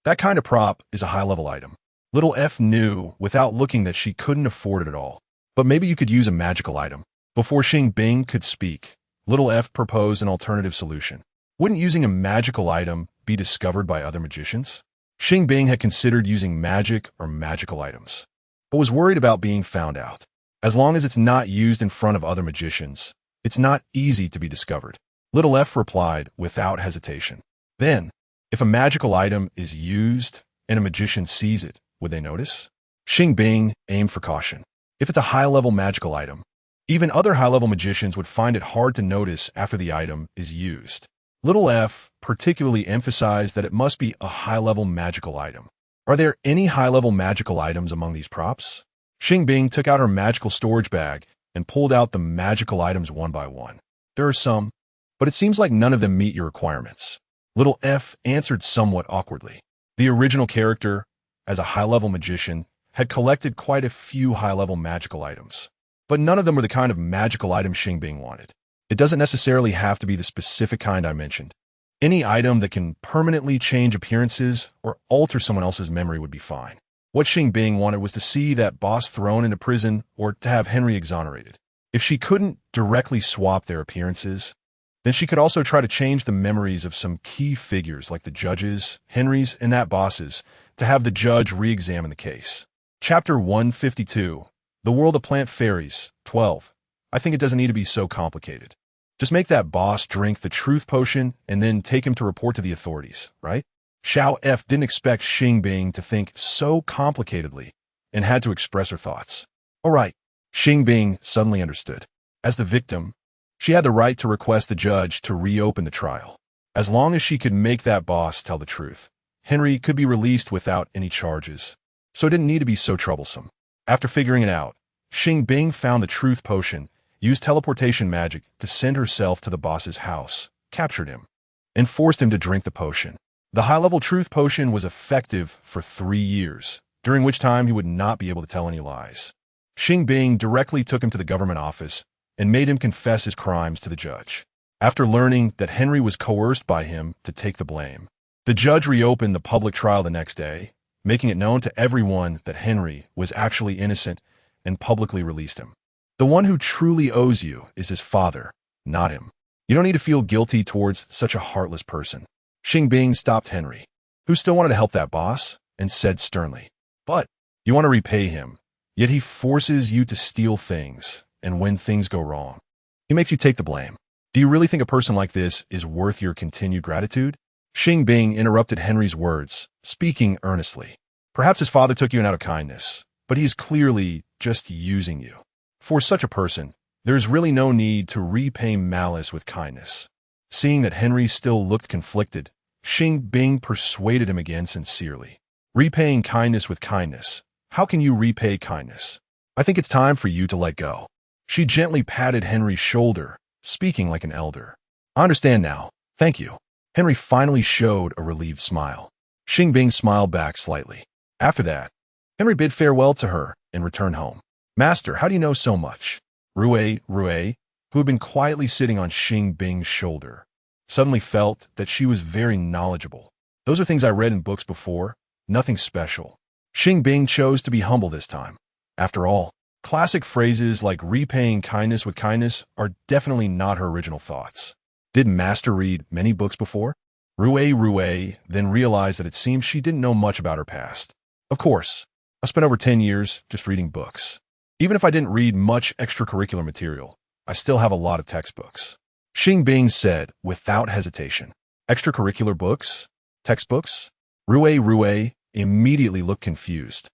That kind of prop is a high-level item. Little F knew without looking that she couldn't afford it at all. But maybe you could use a magical item. Before Xing Bing could speak, Little F proposed an alternative solution. Wouldn't using a magical item be discovered by other magicians? Xing Bing had considered using magic or magical items, but was worried about being found out. As long as it's not used in front of other magicians, it's not easy to be discovered. Little F replied without hesitation. Then, if a magical item is used and a magician sees it, would they notice? Xing Bing aimed for caution. If it's a high-level magical item, even other high-level magicians would find it hard to notice after the item is used. Little F particularly emphasized that it must be a high-level magical item. Are there any high-level magical items among these props? Xing Bing took out her magical storage bag and pulled out the magical items one by one. There are some, but it seems like none of them meet your requirements. Little F answered somewhat awkwardly. The original character, as a high-level magician, had collected quite a few high-level magical items, but none of them were the kind of magical item Xing Bing wanted. It doesn't necessarily have to be the specific kind I mentioned. Any item that can permanently change appearances or alter someone else's memory would be fine. What Xing Bing wanted was to see that boss thrown into prison or to have Henry exonerated. If she couldn't directly swap their appearances, then she could also try to change the memories of some key figures like the judges, Henry's, and that boss's, to have the judge re-examine the case. Chapter 152, The World of Plant Fairies, 12. I think it doesn't need to be so complicated. Just make that boss drink the truth potion and then take him to report to the authorities, right? Xiao F didn't expect Xing Bing to think so complicatedly and had to express her thoughts. All right, Xing Bing suddenly understood. As the victim, she had the right to request the judge to reopen the trial. As long as she could make that boss tell the truth, Henry could be released without any charges, so it didn't need to be so troublesome. After figuring it out, Xing Bing found the truth potion, used teleportation magic to send herself to the boss's house, captured him, and forced him to drink the potion. The high-level truth potion was effective for 3 years, during which time he would not be able to tell any lies. Xing Bing directly took him to the government office and made him confess his crimes to the judge. After learning that Henry was coerced by him to take the blame, the judge reopened the public trial the next day, making it known to everyone that Henry was actually innocent and publicly released him. The one who truly owes you is his father, not him. You don't need to feel guilty towards such a heartless person. Xing Bing stopped Henry, who still wanted to help that boss, and said sternly, "But you want to repay him, yet he forces you to steal things, and when things go wrong, he makes you take the blame. Do you really think a person like this is worth your continued gratitude?" Xing Bing interrupted Henry's words, speaking earnestly. "Perhaps his father took you in out of kindness, but he is clearly just using you. For such a person, there is really no need to repay malice with kindness." Seeing that Henry still looked conflicted, Xing Bing persuaded him again sincerely. "Repaying kindness with kindness. How can you repay kindness? I think it's time for you to let go." She gently patted Henry's shoulder, speaking like an elder. "I understand now. Thank you." Henry finally showed a relieved smile. Xing Bing smiled back slightly. After that, Henry bid farewell to her and returned home. "Master, how do you know so much?" Rui, who had been quietly sitting on Xing Bing's shoulder, suddenly felt that she was very knowledgeable. "Those are things I read in books before, nothing special." Xing Bing chose to be humble this time. After all, classic phrases like repaying kindness with kindness are definitely not her original thoughts. Did Master read many books before? Rui then realized that it seemed she didn't know much about her past. "Of course, I spent over 10 years just reading books. Even if I didn't read much extracurricular material, I still have a lot of textbooks." Xing Bing said without hesitation. "Extracurricular books? Textbooks?" Rui immediately looked confused.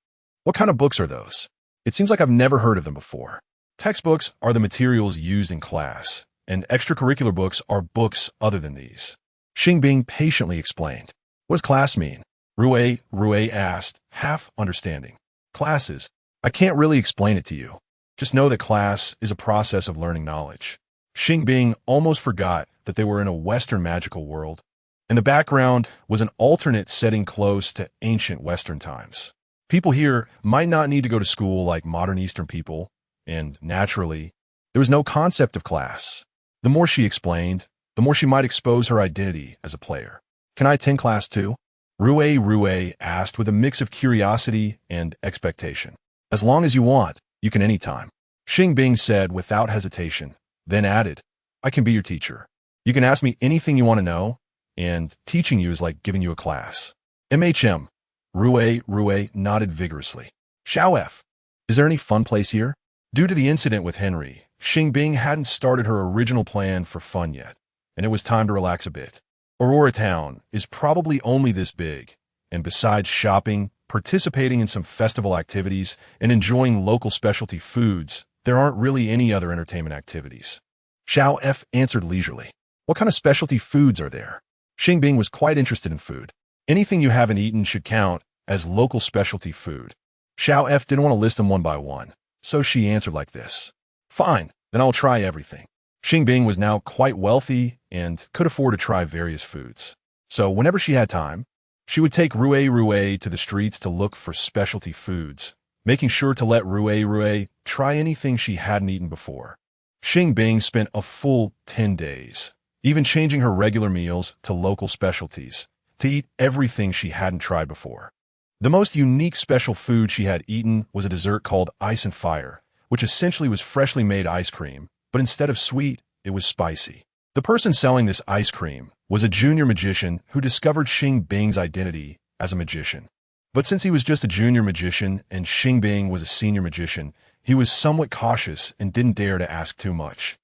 "What kind of books are those? It seems like I've never heard of them before." "Textbooks are the materials used in class, and extracurricular books are books other than these." Xing Bing patiently explained. "What does class mean?" Rui asked, half understanding. "Classes. I can't really explain it to you. Just know that class is a process of learning knowledge." Xing Bing almost forgot that they were in a Western magical world, and the background was an alternate setting close to ancient Western times. People here might not need to go to school like modern Eastern people, and naturally, there was no concept of class. The more she explained, the more she might expose her identity as a player. "Can I attend class too?" Rui asked with a mix of curiosity and expectation. "As long as you want, you can anytime," Xing Bing said without hesitation, then added, "I can be your teacher. You can ask me anything you want to know, and teaching you is like giving you a class." "MHM." Rui nodded vigorously. "Xiao F. Is there any fun place here?" Due to the incident with Henry, Xing Bing hadn't started her original plan for fun yet, and it was time to relax a bit. Aurora Town is probably only this big, and besides shopping, participating in some festival activities, and enjoying local specialty foods, there aren't really any other entertainment activities. Xiao F answered leisurely. "What kind of specialty foods are there?" Xing Bing was quite interested in food. Anything you haven't eaten should count as local specialty food. Xiao F didn't want to list them one by one, so she answered like this. "Fine, then I'll try everything." Xing Bing was now quite wealthy and could afford to try various foods. So whenever she had time, she would take Rui to the streets to look for specialty foods, making sure to let Rui try anything she hadn't eaten before. Xing Bing spent a full 10 days, even changing her regular meals to local specialties, to eat everything she hadn't tried before. The most unique special food she had eaten was a dessert called Ice and Fire, which essentially was freshly made ice cream, but instead of sweet, it was spicy. The person selling this ice cream was a junior magician who discovered Xing Bing's identity as a magician. But since he was just a junior magician and Xing Bing was a senior magician, he was somewhat cautious and didn't dare to ask too much.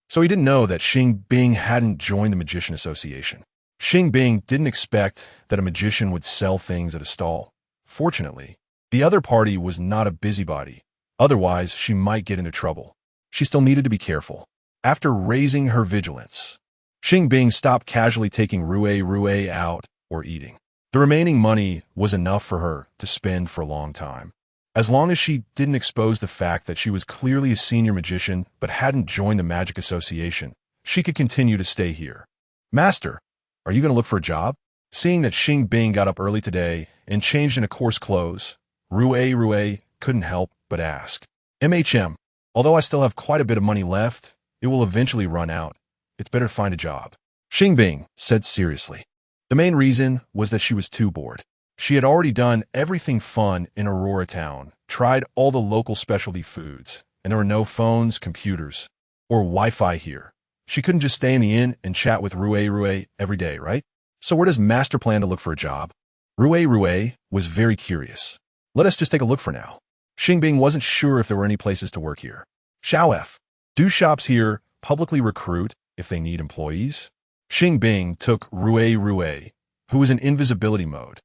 So he didn't know that Xing Bing hadn't joined the Magician Association. Xing Bing didn't expect that a magician would sell things at a stall. Fortunately, the other party was not a busybody. Otherwise, she might get into trouble. She still needed to be careful. After raising her vigilance, Xing Bing stopped casually taking Rui out or eating. The remaining money was enough for her to spend for a long time. As long as she didn't expose the fact that she was clearly a senior magician but hadn't joined the Magic Association, she could continue to stay here. "Master, are you going to look for a job?" Seeing that Xing Bing got up early today and changed into coarse clothes, Rui couldn't help but ask. "MHM, although I still have quite a bit of money left, it will eventually run out. It's better to find a job," Xing Bing said seriously. The main reason was that she was too bored. She had already done everything fun in Aurora Town, tried all the local specialty foods, and there were no phones, computers, or Wi-Fi here. She couldn't just stay in the inn and chat with Rui every day, right? So where does Master plan to look for a job? Rue was very curious. Let us just take a look for now. Xing Bing wasn't sure if there were any places to work here. Xiao F. Do shops here publicly recruit if they need employees? Xing Bing took Rue, who was in invisibility mode,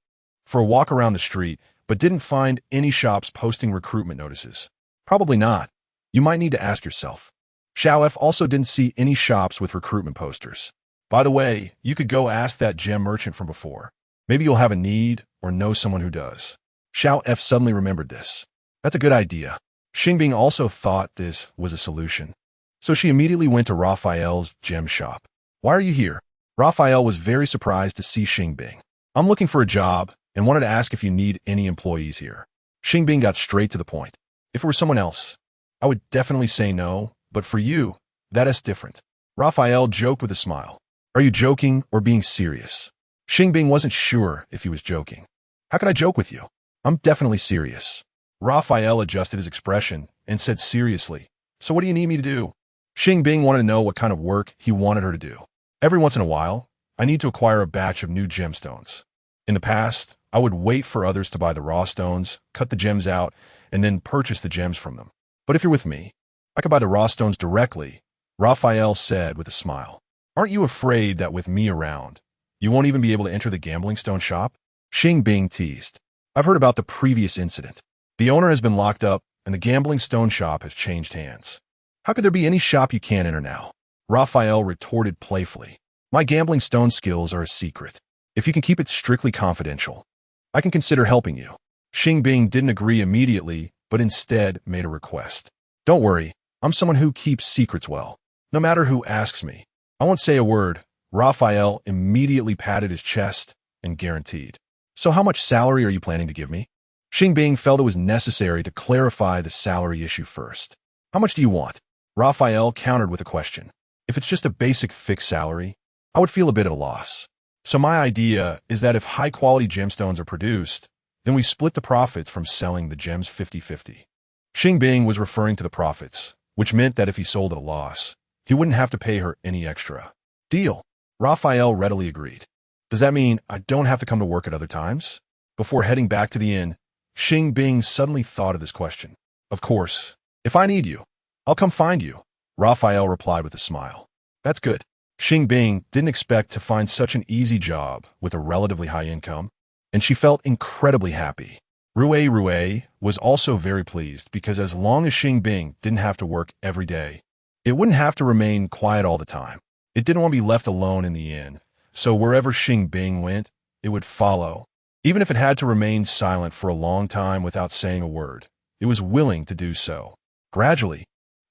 for a walk around the street, but didn't find any shops posting recruitment notices. Probably not. You might need to ask yourself. Xiao F also didn't see any shops with recruitment posters. By the way, you could go ask that gem merchant from before. Maybe you'll have a need or know someone who does. Xiao F suddenly remembered this. That's a good idea. Xing Bing also thought this was a solution. So she immediately went to Raphael's gem shop. Why are you here? Raphael was very surprised to see Xing Bing. I'm looking for a job and wanted to ask if you need any employees here. Xing Bing got straight to the point. If it were someone else, I would definitely say no, but for you, that is different. Raphael joked with a smile. Are you joking or being serious? Xing Bing wasn't sure if he was joking. How can I joke with you? I'm definitely serious. Raphael adjusted his expression and said seriously, so what do you need me to do? Xing Bing wanted to know what kind of work he wanted her to do. Every once in a while, I need to acquire a batch of new gemstones. In the past, I would wait for others to buy the raw stones, cut the gems out, and then purchase the gems from them. But if you're with me, I could buy the raw stones directly, Raphael said with a smile. Aren't you afraid that with me around, you won't even be able to enter the gambling stone shop? Xing Bing teased. I've heard about the previous incident. The owner has been locked up, and the gambling stone shop has changed hands. How could there be any shop you can't enter now? Raphael retorted playfully. My gambling stone skills are a secret. If you can keep it strictly confidential, I can consider helping you. Xing Bing didn't agree immediately, but instead made a request. Don't worry, I'm someone who keeps secrets well. No matter who asks me, I won't say a word. Raphael immediately patted his chest and guaranteed. So how much salary are you planning to give me? Xing Bing felt it was necessary to clarify the salary issue first. How much do you want? Raphael countered with a question. If it's just a basic fixed salary, I would feel a bit of a loss. So my idea is that if high-quality gemstones are produced, then we split the profits from selling the gems 50-50. Xing Bing was referring to the profits, which meant that if he sold at a loss, he wouldn't have to pay her any extra. Deal. Raphael readily agreed. Does that mean I don't have to come to work at other times? Before heading back to the inn, Xing Bing suddenly thought of this question. Of course. If I need you, I'll come find you, Raphael replied with a smile. That's good. Xing Bing didn't expect to find such an easy job with a relatively high income, and she felt incredibly happy. Rue was also very pleased because as long as Xing Bing didn't have to work every day, it wouldn't have to remain quiet all the time. It didn't want to be left alone in the inn, so wherever Xing Bing went, it would follow. Even if it had to remain silent for a long time without saying a word, it was willing to do so. Gradually,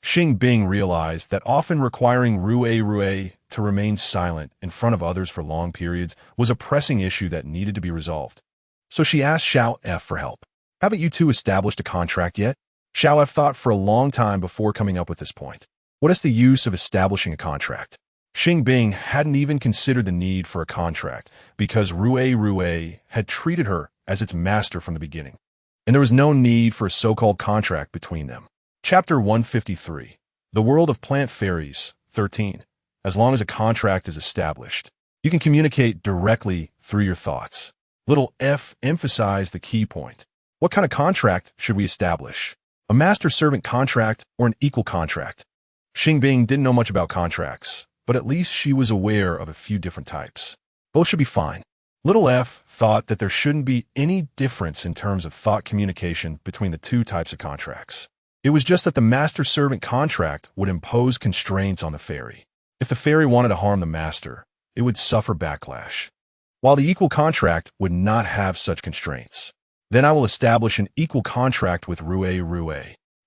Xing Bing realized that often requiring Rue to remain silent in front of others for long periods was a pressing issue that needed to be resolved. So she asked Xiao F for help. Haven't you two established a contract yet? Xiao F thought for a long time before coming up with this point. What is the use of establishing a contract? Xing Bing hadn't even considered the need for a contract because Rue had treated her as its master from the beginning, and there was no need for a so-called contract between them. Chapter 153. The World of Plant Fairies, 13. As long as a contract is established, you can communicate directly through your thoughts. Little f emphasized the key point. What kind of contract should we establish? A master-servant contract or an equal contract? Xing Bing didn't know much about contracts, but at least she was aware of a few different types. Both should be fine. Little f thought that there shouldn't be any difference in terms of thought communication between the two types of contracts. It was just that the master-servant contract would impose constraints on the fairy. If the fairy wanted to harm the master, it would suffer backlash, while the equal contract would not have such constraints. Then I will establish an equal contract with Rue.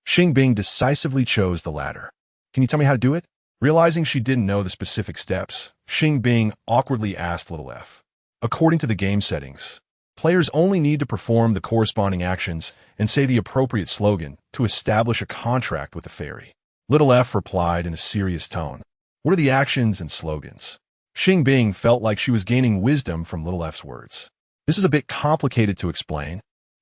Xing Bing decisively chose the latter. Can you tell me how to do it? Realizing she didn't know the specific steps, Xing Bing awkwardly asked Little F. According to the game settings, players only need to perform the corresponding actions and say the appropriate slogan to establish a contract with the fairy. Little F replied in a serious tone. What are the actions and slogans? Xing Bing felt like she was gaining wisdom from Little F's words. This is a bit complicated to explain.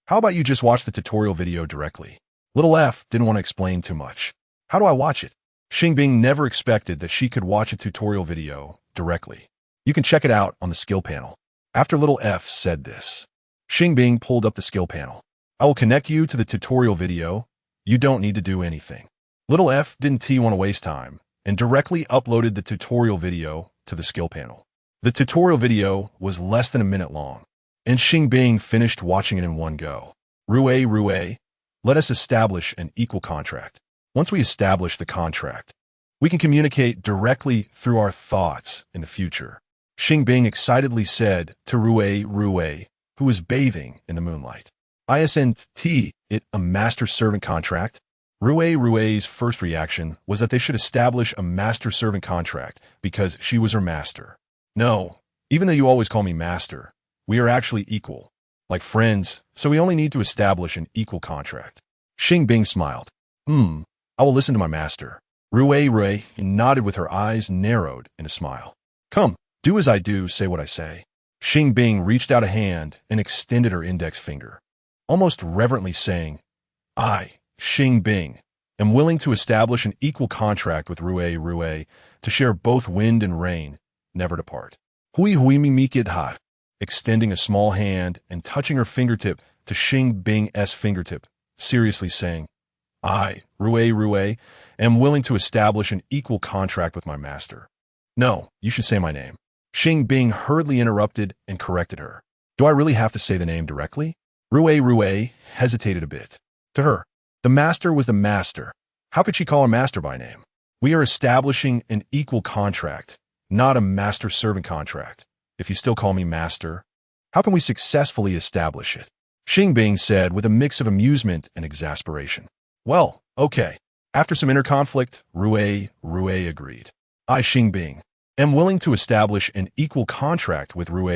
How about you just watch the tutorial video directly? Little F didn't want to explain too much. How do I watch it? Xing Bing never expected that she could watch a tutorial video directly. You can check it out on the skill panel. After little F said this, Xing Bing pulled up the skill panel. I will connect you to the tutorial video. You don't need to do anything. Little F didn't want to waste time and directly uploaded the tutorial video to the skill panel. The tutorial video was less than a minute long, and Xing Bing finished watching it in one go. Rue, let us establish an equal contract. Once we establish the contract, we can communicate directly through our thoughts in the future. Xing Bing excitedly said to Rue, who was bathing in the moonlight. Isn't it a master-servant contract? Rue's first reaction was that they should establish a master-servant contract because she was her master. No, even though you always call me master, we are actually equal, like friends, so we only need to establish an equal contract. Xing Bing smiled. I will listen to my master. Rue nodded with her eyes narrowed in a smile. Come, do as I do, say what I say. Xing Bing reached out a hand and extended her index finger, almost reverently saying, I, Xing Bing, am willing to establish an equal contract with Rue to share both wind and rain, never to part. Hui mi mikid ha, extending a small hand and touching her fingertip to Xing Bing's fingertip, seriously saying, I, Rue, am willing to establish an equal contract with my master. No, you should say my name. Xing Bing hurriedly interrupted and corrected her. Do I really have to say the name directly? Rue hesitated a bit. To her, the master was the master. How could she call her master by name? We are establishing an equal contract, not a master-servant contract. If you still call me master, how can we successfully establish it? Xing Bing said with a mix of amusement and exasperation. Well, okay. After some inner conflict, Rue agreed. I, Xing Bing, am willing to establish an equal contract with Rue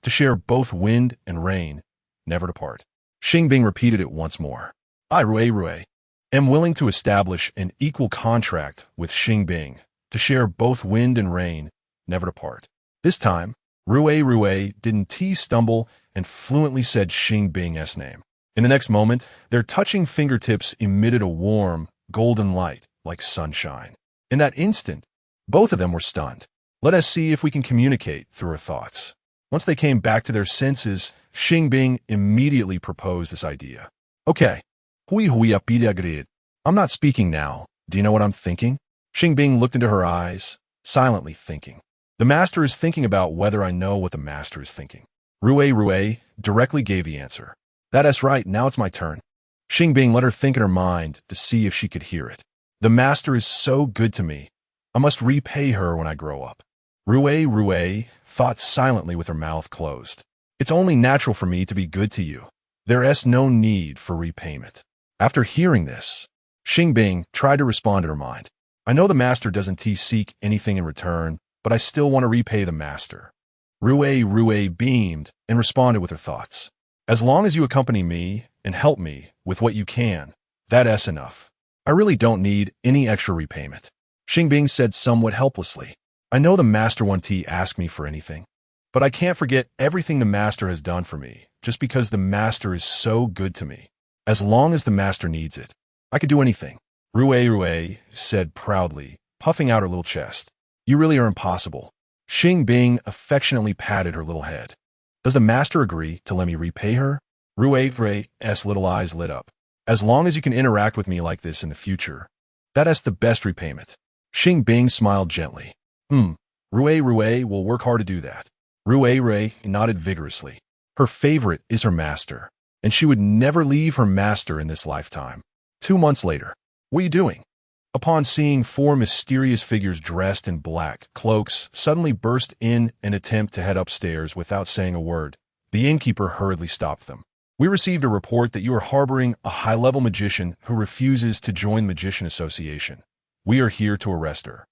to share both wind and rain, never to part. Xing Bing repeated it once more. I, Rue, am willing to establish an equal contract with Xing Bing to share both wind and rain, never to part. This time, Rue didn't stumble and fluently said Xing Bing's name. In the next moment, their touching fingertips emitted a warm, golden light like sunshine. In that instant, both of them were stunned. Let us see if we can communicate through our thoughts. Once they came back to their senses, Xing Bing immediately proposed this idea. Okay, I'm not speaking now. Do you know what I'm thinking? Xing Bing looked into her eyes, silently thinking. The master is thinking about whether I know what the master is thinking. Rue directly gave the answer. That's right, now it's my turn. Xing Bing let her think in her mind to see if she could hear it. The master is so good to me. I must repay her when I grow up. Rue thought silently with her mouth closed. It's only natural for me to be good to you. There's no need for repayment. After hearing this, Xing Bing tried to respond in her mind. I know the master doesn't seek anything in return, but I still want to repay the master. Rue beamed and responded with her thoughts. As long as you accompany me and help me with what you can, that's enough. I really don't need any extra repayment. Xing Bing said somewhat helplessly. I know the master won't ask me for anything, but I can't forget everything the master has done for me just because the master is so good to me. As long as the master needs it, I could do anything. Rue said proudly, puffing out her little chest. You really are impossible. Xing Bing affectionately patted her little head. Does the master agree to let me repay her? Rue's little eyes lit up. As long as you can interact with me like this in the future, that's the best repayment. Xing Bing smiled gently. Rue will work hard to do that. Rue nodded vigorously. Her favorite is her master, and she would never leave her master in this lifetime. 2 months later. What are you doing? Upon seeing 4 mysterious figures dressed in black cloaks suddenly burst in an attempt to head upstairs without saying a word, the innkeeper hurriedly stopped them. We received a report that you are harboring a high-level magician who refuses to join the Magician Association. We are here to arrest her.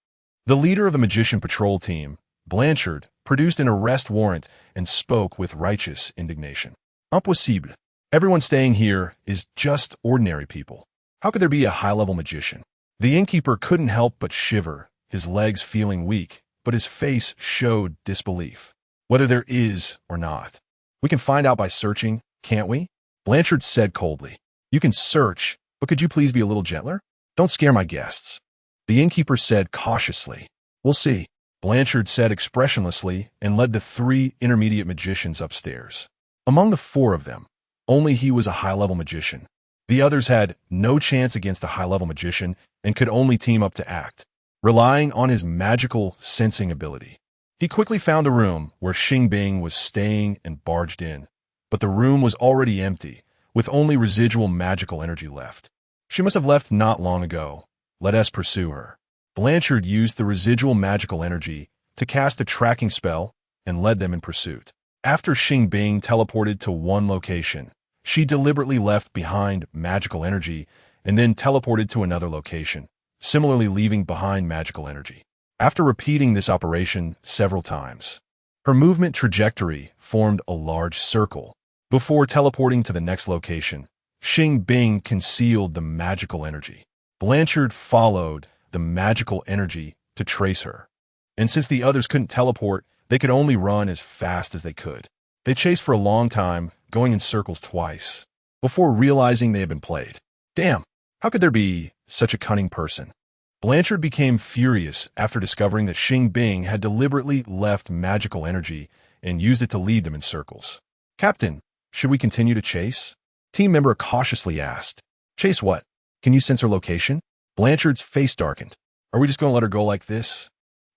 The leader of the Magician Patrol Team, Blanchard, produced an arrest warrant and spoke with righteous indignation. Impossible. Everyone staying here is just ordinary people. How could there be a high-level magician? The innkeeper couldn't help but shiver, his legs feeling weak, but his face showed disbelief. Whether there is or not. We can find out by searching, can't we? Blanchard said coldly. You can search, but could you please be a little gentler? Don't scare my guests. The innkeeper said cautiously. We'll see. Blanchard said expressionlessly and led the three intermediate magicians upstairs. Among the four of them, only he was a high-level magician. The others had no chance against a high-level magician and could only team up to act, relying on his magical sensing ability. He quickly found the room where Xing Bing was staying and barged in, but the room was already empty, with only residual magical energy left. She must have left not long ago. Let us pursue her. Blanchard used the residual magical energy to cast a tracking spell and led them in pursuit. After Xing Bing teleported to one location, she deliberately left behind magical energy and then teleported to another location, similarly leaving behind magical energy. After repeating this operation several times, her movement trajectory formed a large circle. Before teleporting to the next location, Xing Bing concealed the magical energy. Blanchard followed the magical energy to trace her. And since the others couldn't teleport, they could only run as fast as they could. They chased for a long time, going in circles twice, before realizing they had been played. Damn, how could there be such a cunning person? Blanchard became furious after discovering that Xing Bing had deliberately left magical energy and used it to lead them in circles. Captain, should we continue to chase? Team member cautiously asked. Chase what? Can you sense her location? Blanchard's face darkened. Are we just going to let her go like this?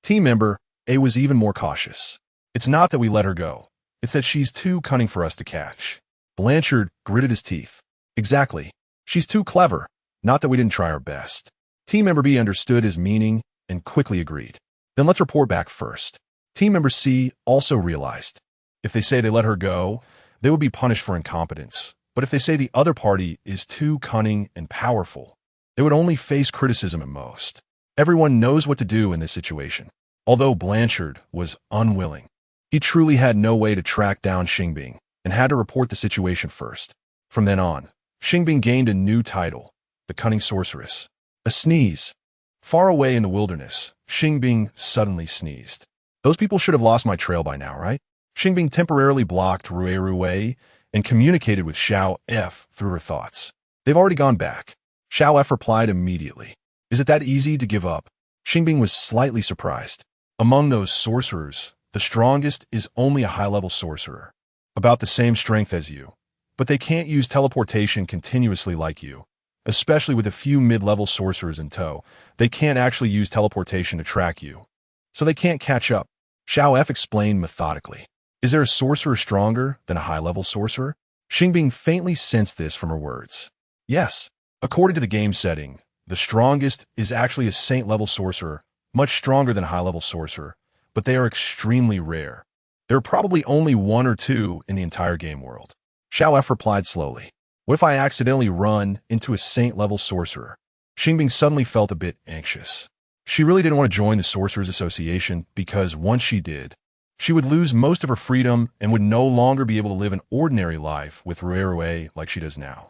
Team member A was even more cautious. It's not that we let her go. It's that she's too cunning for us to catch. Blanchard gritted his teeth. Exactly. She's too clever. Not that we didn't try our best. Team member B understood his meaning and quickly agreed. Then let's report back first. Team member C also realized. If they say they let her go, they would be punished for incompetence. But if they say the other party is too cunning and powerful, they would only face criticism at most. Everyone knows what to do in this situation. Although Blanchard was unwilling, he truly had no way to track down Xing Bing and had to report the situation first. From then on, Xing Bing gained a new title, the Cunning Sorceress. A sneeze. Far away in the wilderness, Xing Bing suddenly sneezed. Those people should have lost my trail by now, right? Xing Bing temporarily blocked Rui and communicated with Xiao F through her thoughts. They've already gone back. Xiao F replied immediately. Is it that easy to give up? Xing Bing was slightly surprised. Among those sorcerers, the strongest is only a high-level sorcerer, about the same strength as you. But they can't use teleportation continuously like you, especially with a few mid-level sorcerers in tow. They can't actually use teleportation to track you, so they can't catch up. Xiao F explained methodically. Is there a sorcerer stronger than a high-level sorcerer? Xing Bing faintly sensed this from her words. Yes. According to the game setting, the strongest is actually a saint-level sorcerer, much stronger than a high-level sorcerer, but they are extremely rare. There are probably only one or two in the entire game world. Xiao F replied slowly. What if I accidentally run into a saint-level sorcerer? Xing Bing suddenly felt a bit anxious. She really didn't want to join the Sorcerers Association because once she did, she would lose most of her freedom and would no longer be able to live an ordinary life with Rui like she does now.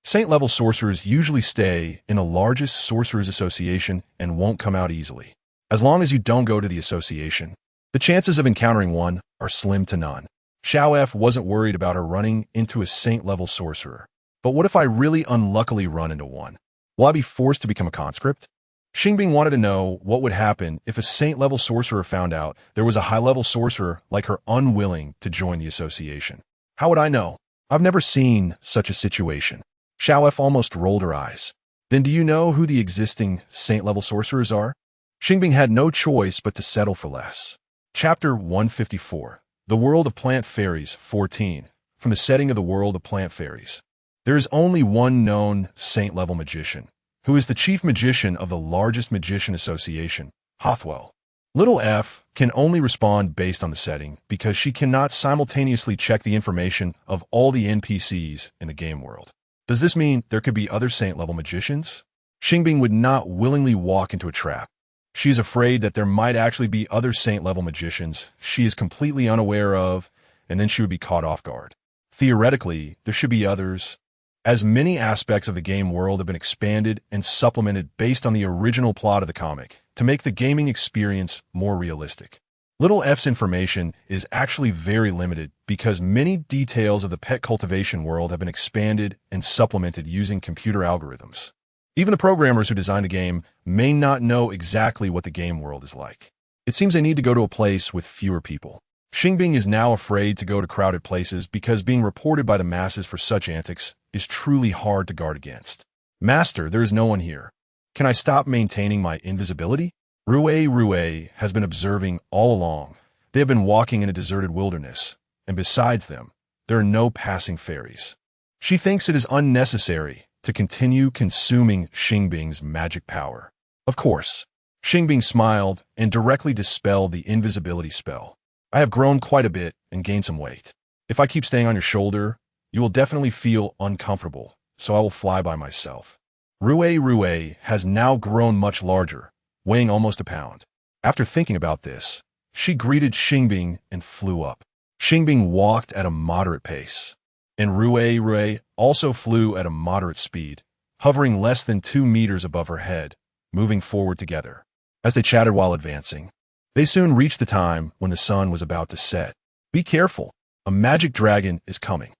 Saint-level sorcerers usually stay in the largest Sorcerers Association and won't come out easily. As long as you don't go to the association, the chances of encountering one are slim to none. Xiao F wasn't worried about her running into a saint-level sorcerer. But what if I really unluckily run into one? Will I be forced to become a conscript? Xing Bing wanted to know what would happen if a saint-level sorcerer found out there was a high-level sorcerer like her unwilling to join the association. How would I know? I've never seen such a situation. Xiao F almost rolled her eyes. Then do you know who the existing saint-level sorcerers are? Xing Bing had no choice but to settle for less. Chapter 154. The World of Plant Fairies 14. From the setting of the World of Plant Fairies. There is only one known saint-level magician, who is the chief magician of the largest magician association, Hathwell. Little F can only respond based on the setting because she cannot simultaneously check the information of all the NPCs in the game world. Does this mean there could be other saint-level magicians? Xing Bing would not willingly walk into a trap. She is afraid that there might actually be other saint-level magicians she is completely unaware of, and then she would be caught off guard. Theoretically, there should be others, as many aspects of the game world have been expanded and supplemented based on the original plot of the comic to make the gaming experience more realistic. Little F's information is actually very limited because many details of the pet cultivation world have been expanded and supplemented using computer algorithms. Even the programmers who designed the game may not know exactly what the game world is like. It seems I need to go to a place with fewer people. Xing Bing is now afraid to go to crowded places because being reported by the masses for such antics is truly hard to guard against. Master, there is no one here. Can I stop maintaining my invisibility? Rue has been observing all along. They have been walking in a deserted wilderness, and besides them, there are no passing fairies. She thinks it is unnecessary to continue consuming Xing Bing's magic power. Of course, Xing Bing smiled and directly dispelled the invisibility spell. I have grown quite a bit and gained some weight. If I keep staying on your shoulder, you will definitely feel uncomfortable, so I will fly by myself. Rue has now grown much larger, weighing almost a pound. After thinking about this, she greeted Xing Bing and flew up. Xing Bing walked at a moderate pace, and Rue also flew at a moderate speed, hovering less than 2 meters above her head, moving forward together. As they chatted while advancing, they soon reached the time when the sun was about to set. Be careful, a magic dragon is coming.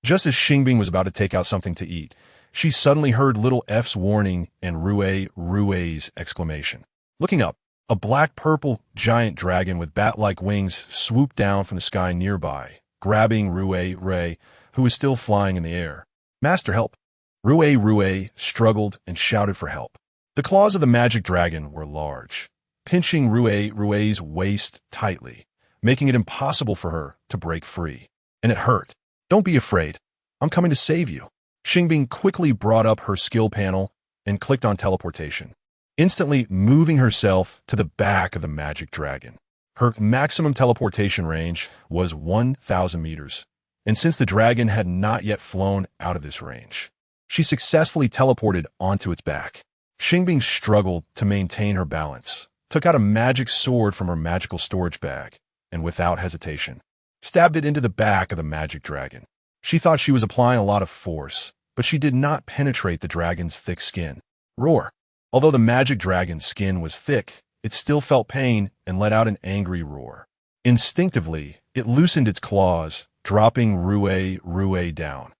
Just as Xing Bing was about to take out something to eat, she suddenly heard little F's warning and Rue's exclamation. Looking up, a black-purple giant dragon with bat-like wings swooped down from the sky nearby, grabbing Rue, who was still flying in the air. Master, help! Rue struggled and shouted for help. The claws of the magic dragon were large, pinching Rue's waist tightly, making it impossible for her to break free. And it hurt. Don't be afraid. I'm coming to save you. Xing Bing quickly brought up her skill panel and clicked on teleportation, instantly moving herself to the back of the magic dragon. Her maximum teleportation range was 1,000 meters, and since the dragon had not yet flown out of this range, she successfully teleported onto its back. Xing Bing struggled to maintain her balance, took out a magic sword from her magical storage bag, and without hesitation, stabbed it into the back of the magic dragon. She thought she was applying a lot of force, but she did not penetrate the dragon's thick skin. Roar! Although the magic dragon's skin was thick, it still felt pain and let out an angry roar. Instinctively, it loosened its claws, dropping Rue down.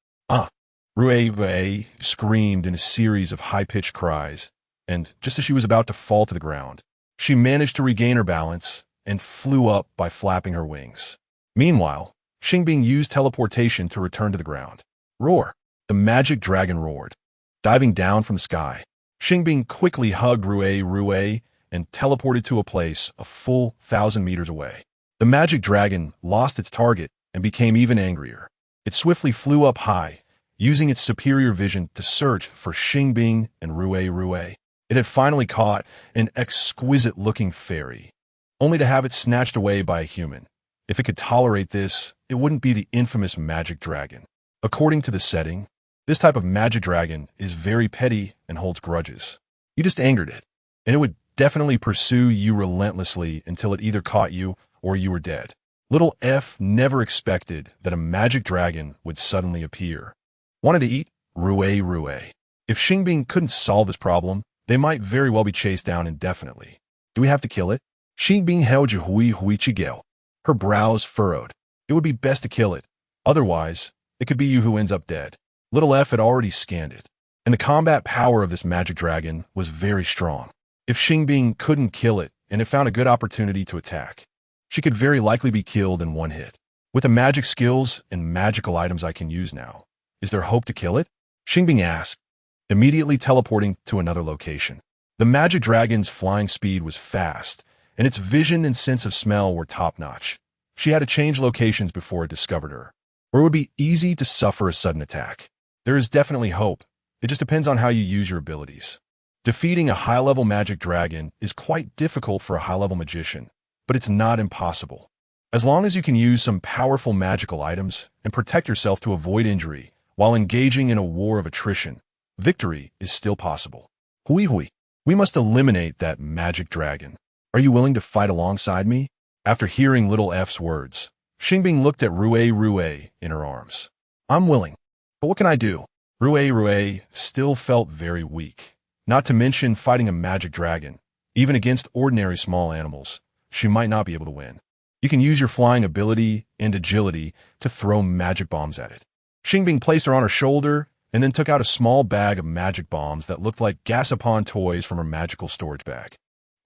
Rue screamed in a series of high-pitched cries, and just as she was about to fall to the ground, she managed to regain her balance and flew up by flapping her wings. Meanwhile, Xing Bing used teleportation to return to the ground. Roar! The magic dragon roared, diving down from the sky. Xing Bing quickly hugged Rue and teleported to a place a full 1,000 meters away. The magic dragon lost its target and became even angrier. It swiftly flew up high, using its superior vision to search for Xing Bing and Rue. It had finally caught an exquisite-looking fairy, only to have it snatched away by a human. If it could tolerate this, it wouldn't be the infamous magic dragon. According to the setting, this type of magic dragon is very petty and holds grudges. You just angered it, and it would definitely pursue you relentlessly until it either caught you or you were dead. Little F never expected that a magic dragon would suddenly appear. Wanted to eat? Rue. If Xing Bing couldn't solve this problem, they might very well be chased down indefinitely. Do we have to kill it? Xing Bing held hui chigao. Her brows furrowed. It would be best to kill it. Otherwise, it could be you who ends up dead. Little F had already scanned it, and the combat power of this magic dragon was very strong. If Xing Bing couldn't kill it and it found a good opportunity to attack, she could very likely be killed in one hit. With the magic skills and magical items I can use now, is there hope to kill it? Xing Bing asked, immediately teleporting to another location. The magic dragon's flying speed was fast, and its vision and sense of smell were top-notch. She had to change locations before it discovered her, or it would be easy to suffer a sudden attack. There is definitely hope. It just depends on how you use your abilities. Defeating a high-level magic dragon is quite difficult for a high-level magician, but it's not impossible. As long as you can use some powerful magical items and protect yourself to avoid injury while engaging in a war of attrition, victory is still possible. We must eliminate that magic dragon. Are you willing to fight alongside me? After hearing little F's words, Xing Bing looked at Rue in her arms. I'm willing, but what can I do? Rue still felt very weak. Not to mention fighting a magic dragon. Even against ordinary small animals, she might not be able to win. You can use your flying ability and agility to throw magic bombs at it. Xing Bing placed her on her shoulder and then took out a small bag of magic bombs that looked like gasapon toys from her magical storage bag.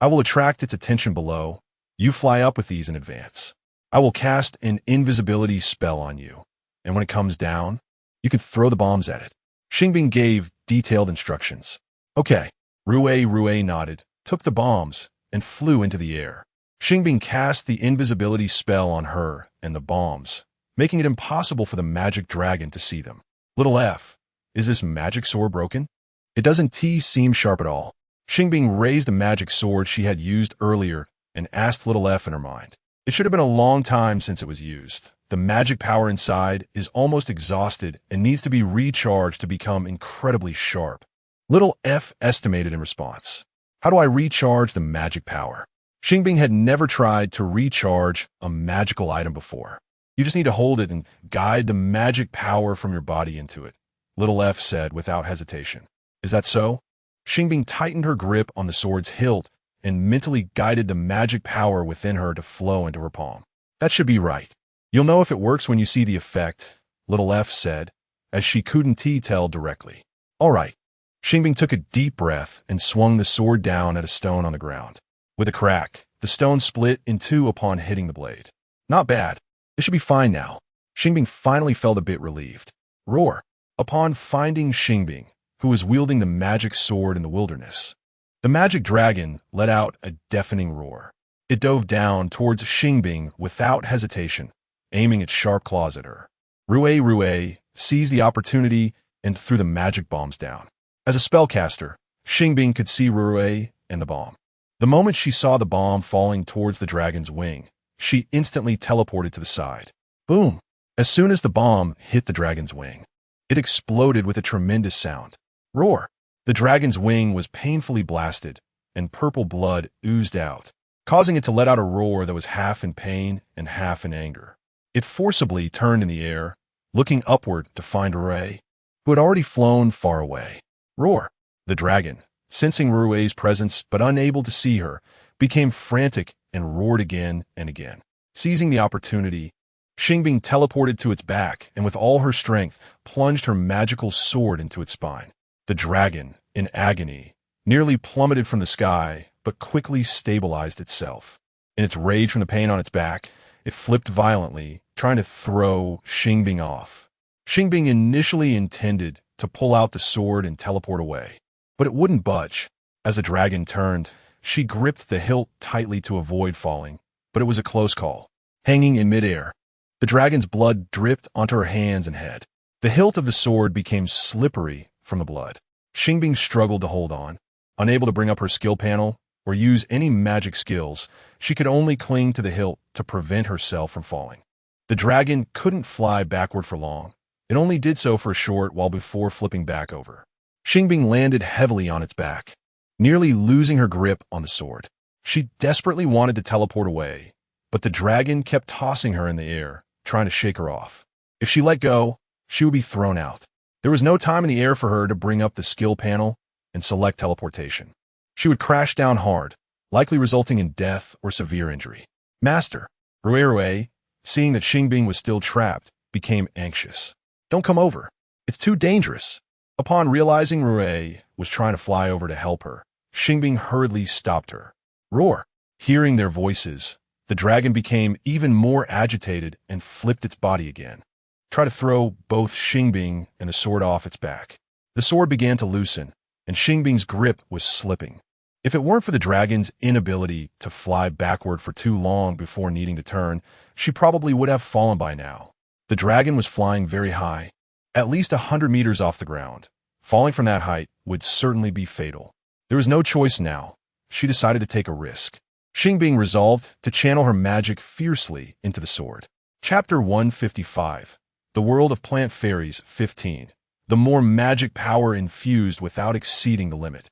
I will attract its attention below. You fly up with these in advance. I will cast an invisibility spell on you, and when it comes down, you can throw the bombs at it. Xing Bing gave detailed instructions. Okay. Rue nodded, took the bombs, and flew into the air. Xing Bing cast the invisibility spell on her and the bombs, making it impossible for the magic dragon to see them. Little F, is this magic sword broken? It doesn't seem sharp at all. Xing Bing raised the magic sword she had used earlier and asked Little F in her mind. It should have been a long time since it was used. The magic power inside is almost exhausted and needs to be recharged to become incredibly sharp. Little F estimated in response. How do I recharge the magic power? Xing Bing had never tried to recharge a magical item before. You just need to hold it and guide the magic power from your body into it, Little F said without hesitation. Is that so? Xing Bing tightened her grip on the sword's hilt and mentally guided the magic power within her to flow into her palm. That should be right. You'll know if it works when you see the effect, Little F said, as she couldn't tell directly. All right. Xing Bing took a deep breath and swung the sword down at a stone on the ground. With a crack, the stone split in two upon hitting the blade. Not bad. It should be fine now. Xing Bing finally felt a bit relieved. Roar. Upon finding Xing Bing, who was wielding the magic sword in the wilderness, the magic dragon let out a deafening roar. It dove down towards Xing Bing without hesitation, aiming its sharp claws at her. Rue seized the opportunity and threw the magic bombs down. As a spellcaster, Xing Bing could see Rue and the bomb. The moment she saw the bomb falling towards the dragon's wing, she instantly teleported to the side. Boom! As soon as the bomb hit the dragon's wing, it exploded with a tremendous sound. Roar! The dragon's wing was painfully blasted, and purple blood oozed out, causing it to let out a roar that was half in pain and half in anger. It forcibly turned in the air, looking upward to find Rue, who had already flown far away. Roar! The dragon, sensing Rue's presence but unable to see her, became frantic and roared again and again. Seizing the opportunity, Xing Bing teleported to its back and with all her strength plunged her magical sword into its spine. The dragon, in agony, nearly plummeted from the sky but quickly stabilized itself. In its rage from the pain on its back, it flipped violently, trying to throw Xing Bing off. Xing Bing initially intended to pull out the sword and teleport away, but it wouldn't budge. As the dragon turned, she gripped the hilt tightly to avoid falling, but it was a close call. Hanging in midair, the dragon's blood dripped onto her hands and head. The hilt of the sword became slippery from the blood. Xing Bing struggled to hold on. Unable to bring up her skill panel or use any magic skills, she could only cling to the hilt to prevent herself from falling. The dragon couldn't fly backward for long. It only did so for a short while before flipping back over. Xing Bing landed heavily on its back, nearly losing her grip on the sword. She desperately wanted to teleport away, but the dragon kept tossing her in the air, trying to shake her off. If she let go, she would be thrown out. There was no time in the air for her to bring up the skill panel and select teleportation. She would crash down hard, likely resulting in death or severe injury. Master, Rue, seeing that Xing Bing was still trapped, became anxious. Don't come over. It's too dangerous. Upon realizing Rue was trying to fly over to help her, Xing Bing hurriedly stopped her. Roar! Hearing their voices, the dragon became even more agitated and flipped its body again. Try to throw both Xing Bing and the sword off its back. The sword began to loosen, and Xing Bing's grip was slipping. If it weren't for the dragon's inability to fly backward for too long before needing to turn, she probably would have fallen by now. The dragon was flying very high, at least 100 meters off the ground. Falling from that height would certainly be fatal. There was no choice now. She decided to take a risk. Xing Bing resolved to channel her magic fiercely into the sword. Chapter 155. The World of Plant Fairies 15. The more magic power infused without exceeding the limit.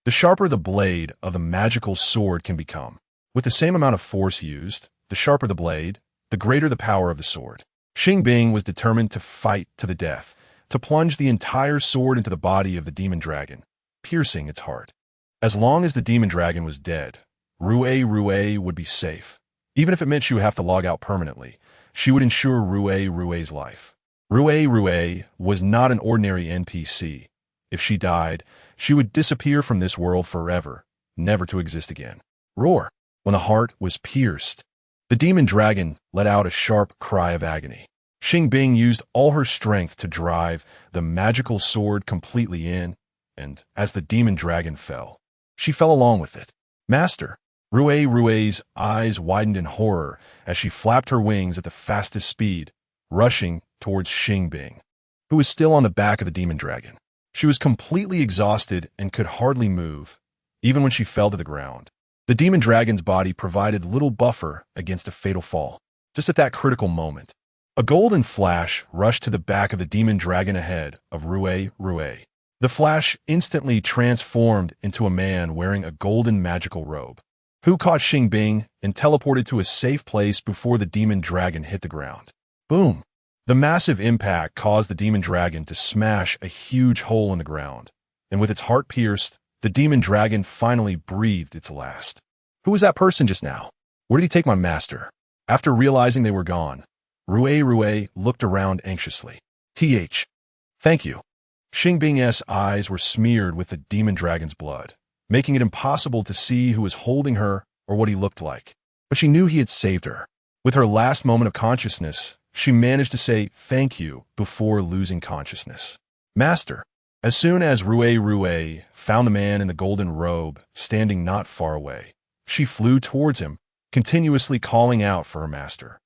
The sharper the blade of the magical sword can become. With the same amount of force used, the sharper the blade, the greater the power of the sword. Xing Bing was determined to fight to the death, to plunge the entire sword into the body of the demon dragon, piercing its heart. As long as the demon dragon was dead, Rue would be safe. Even if it meant she would have to log out permanently, she would ensure Rue's life. Rue was not an ordinary NPC. If she died, she would disappear from this world forever, never to exist again. roar. When the heart was pierced, the demon dragon let out a sharp cry of agony. Xing Bing used all her strength to drive the magical sword completely in, and as the demon dragon fell, she fell along with it. Master! Rui's eyes widened in horror as she flapped her wings at the fastest speed, rushing towards Xing Bing, who was still on the back of the demon dragon. She was completely exhausted and could hardly move, even when she fell to the ground. The demon dragon's body provided little buffer against a fatal fall. Just at that critical moment, a golden flash rushed to the back of the demon dragon ahead of Rui. The flash instantly transformed into a man wearing a golden magical robe, who caught Xing Bing and teleported to a safe place before the demon dragon hit the ground. Boom! The massive impact caused the demon dragon to smash a huge hole in the ground, and with its heart pierced, the demon dragon finally breathed its last. Who was that person just now? Where did he take my master? After realizing they were gone, Rui looked around anxiously. Thank you. Xing Bing's eyes were smeared with the demon dragon's blood, making it impossible to see who was holding her or what he looked like. But she knew he had saved her. With her last moment of consciousness, she managed to say thank you before losing consciousness. Master! As soon as Rui found the man in the golden robe standing not far away, she flew towards him, continuously calling out for her master.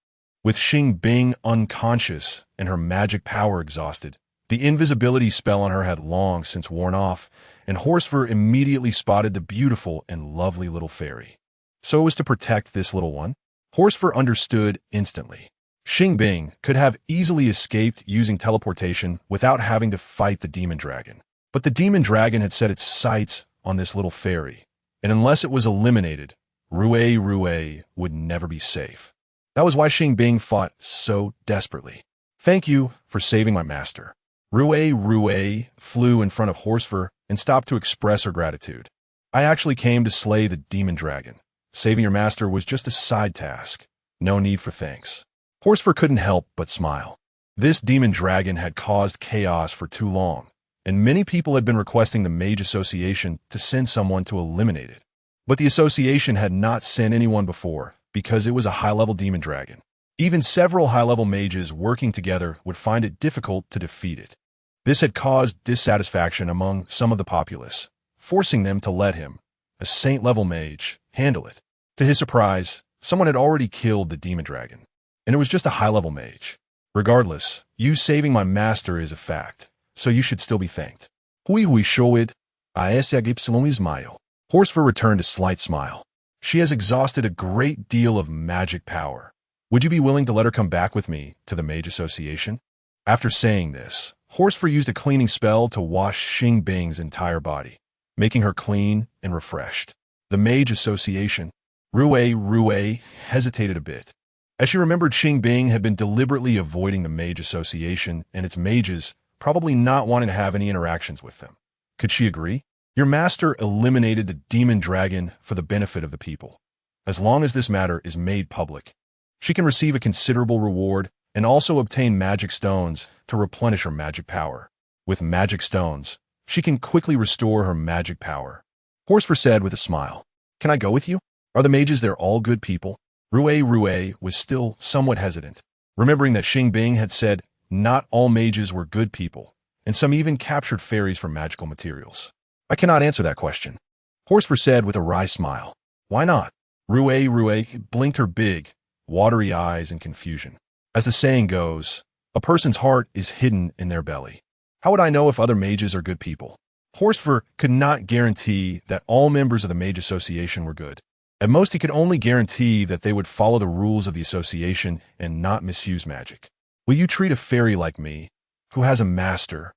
With Xing Bing unconscious and her magic power exhausted, the invisibility spell on her had long since worn off, and Horsefur immediately spotted the beautiful and lovely little fairy. So it was to protect this little one? Horsefur understood instantly. Xing Bing could have easily escaped using teleportation without having to fight the demon dragon. But the demon dragon had set its sights on this little fairy, and unless it was eliminated, Rui would never be safe. That was why Xing Bing fought so desperately. Thank you for saving my master. Rui flew in front of Horsefur and stopped to express her gratitude. I actually came to slay the demon dragon. Saving your master was just a side task. No need for thanks. Horsefur couldn't help but smile. This demon dragon had caused chaos for too long, and many people had been requesting the Mage Association to send someone to eliminate it. But the association had not sent anyone before because it was a high-level demon dragon. Even several high-level mages working together would find it difficult to defeat it. This had caused dissatisfaction among some of the populace, forcing them to let him, a saint-level mage, handle it. To his surprise, someone had already killed the demon dragon, and it was just a high-level mage. Regardless, you saving my master is a fact, so you should still be thanked. Hui showed Ismail. Horsefur returned a slight smile. She has exhausted a great deal of magic power. Would you be willing to let her come back with me to the Mage Association? After saying this, Horsefur used a cleaning spell to wash Xing Bing's entire body, making her clean and refreshed. The Mage Association. Rui hesitated a bit, as she remembered Xing Bing had been deliberately avoiding the Mage Association and its mages, probably not wanting to have any interactions with them. Could she agree? Your master eliminated the demon dragon for the benefit of the people. As long as this matter is made public, she can receive a considerable reward and also obtain magic stones to replenish her magic power. With magic stones, she can quickly restore her magic power. Horsefur said with a smile, Can I go with you? Are the mages there all good people? Rui was still somewhat hesitant, remembering that Xing Bing had said not all mages were good people, and some even captured fairies for magical materials. I cannot answer that question. Horsefur said with a wry smile. Why not? Rui blinked her big, watery eyes in confusion. As the saying goes, a person's heart is hidden in their belly. How would I know if other mages are good people? Horsefur could not guarantee that all members of the Mage Association were good. At most, he could only guarantee that they would follow the rules of the association and not misuse magic. Will you treat a fairy like me, who has a master,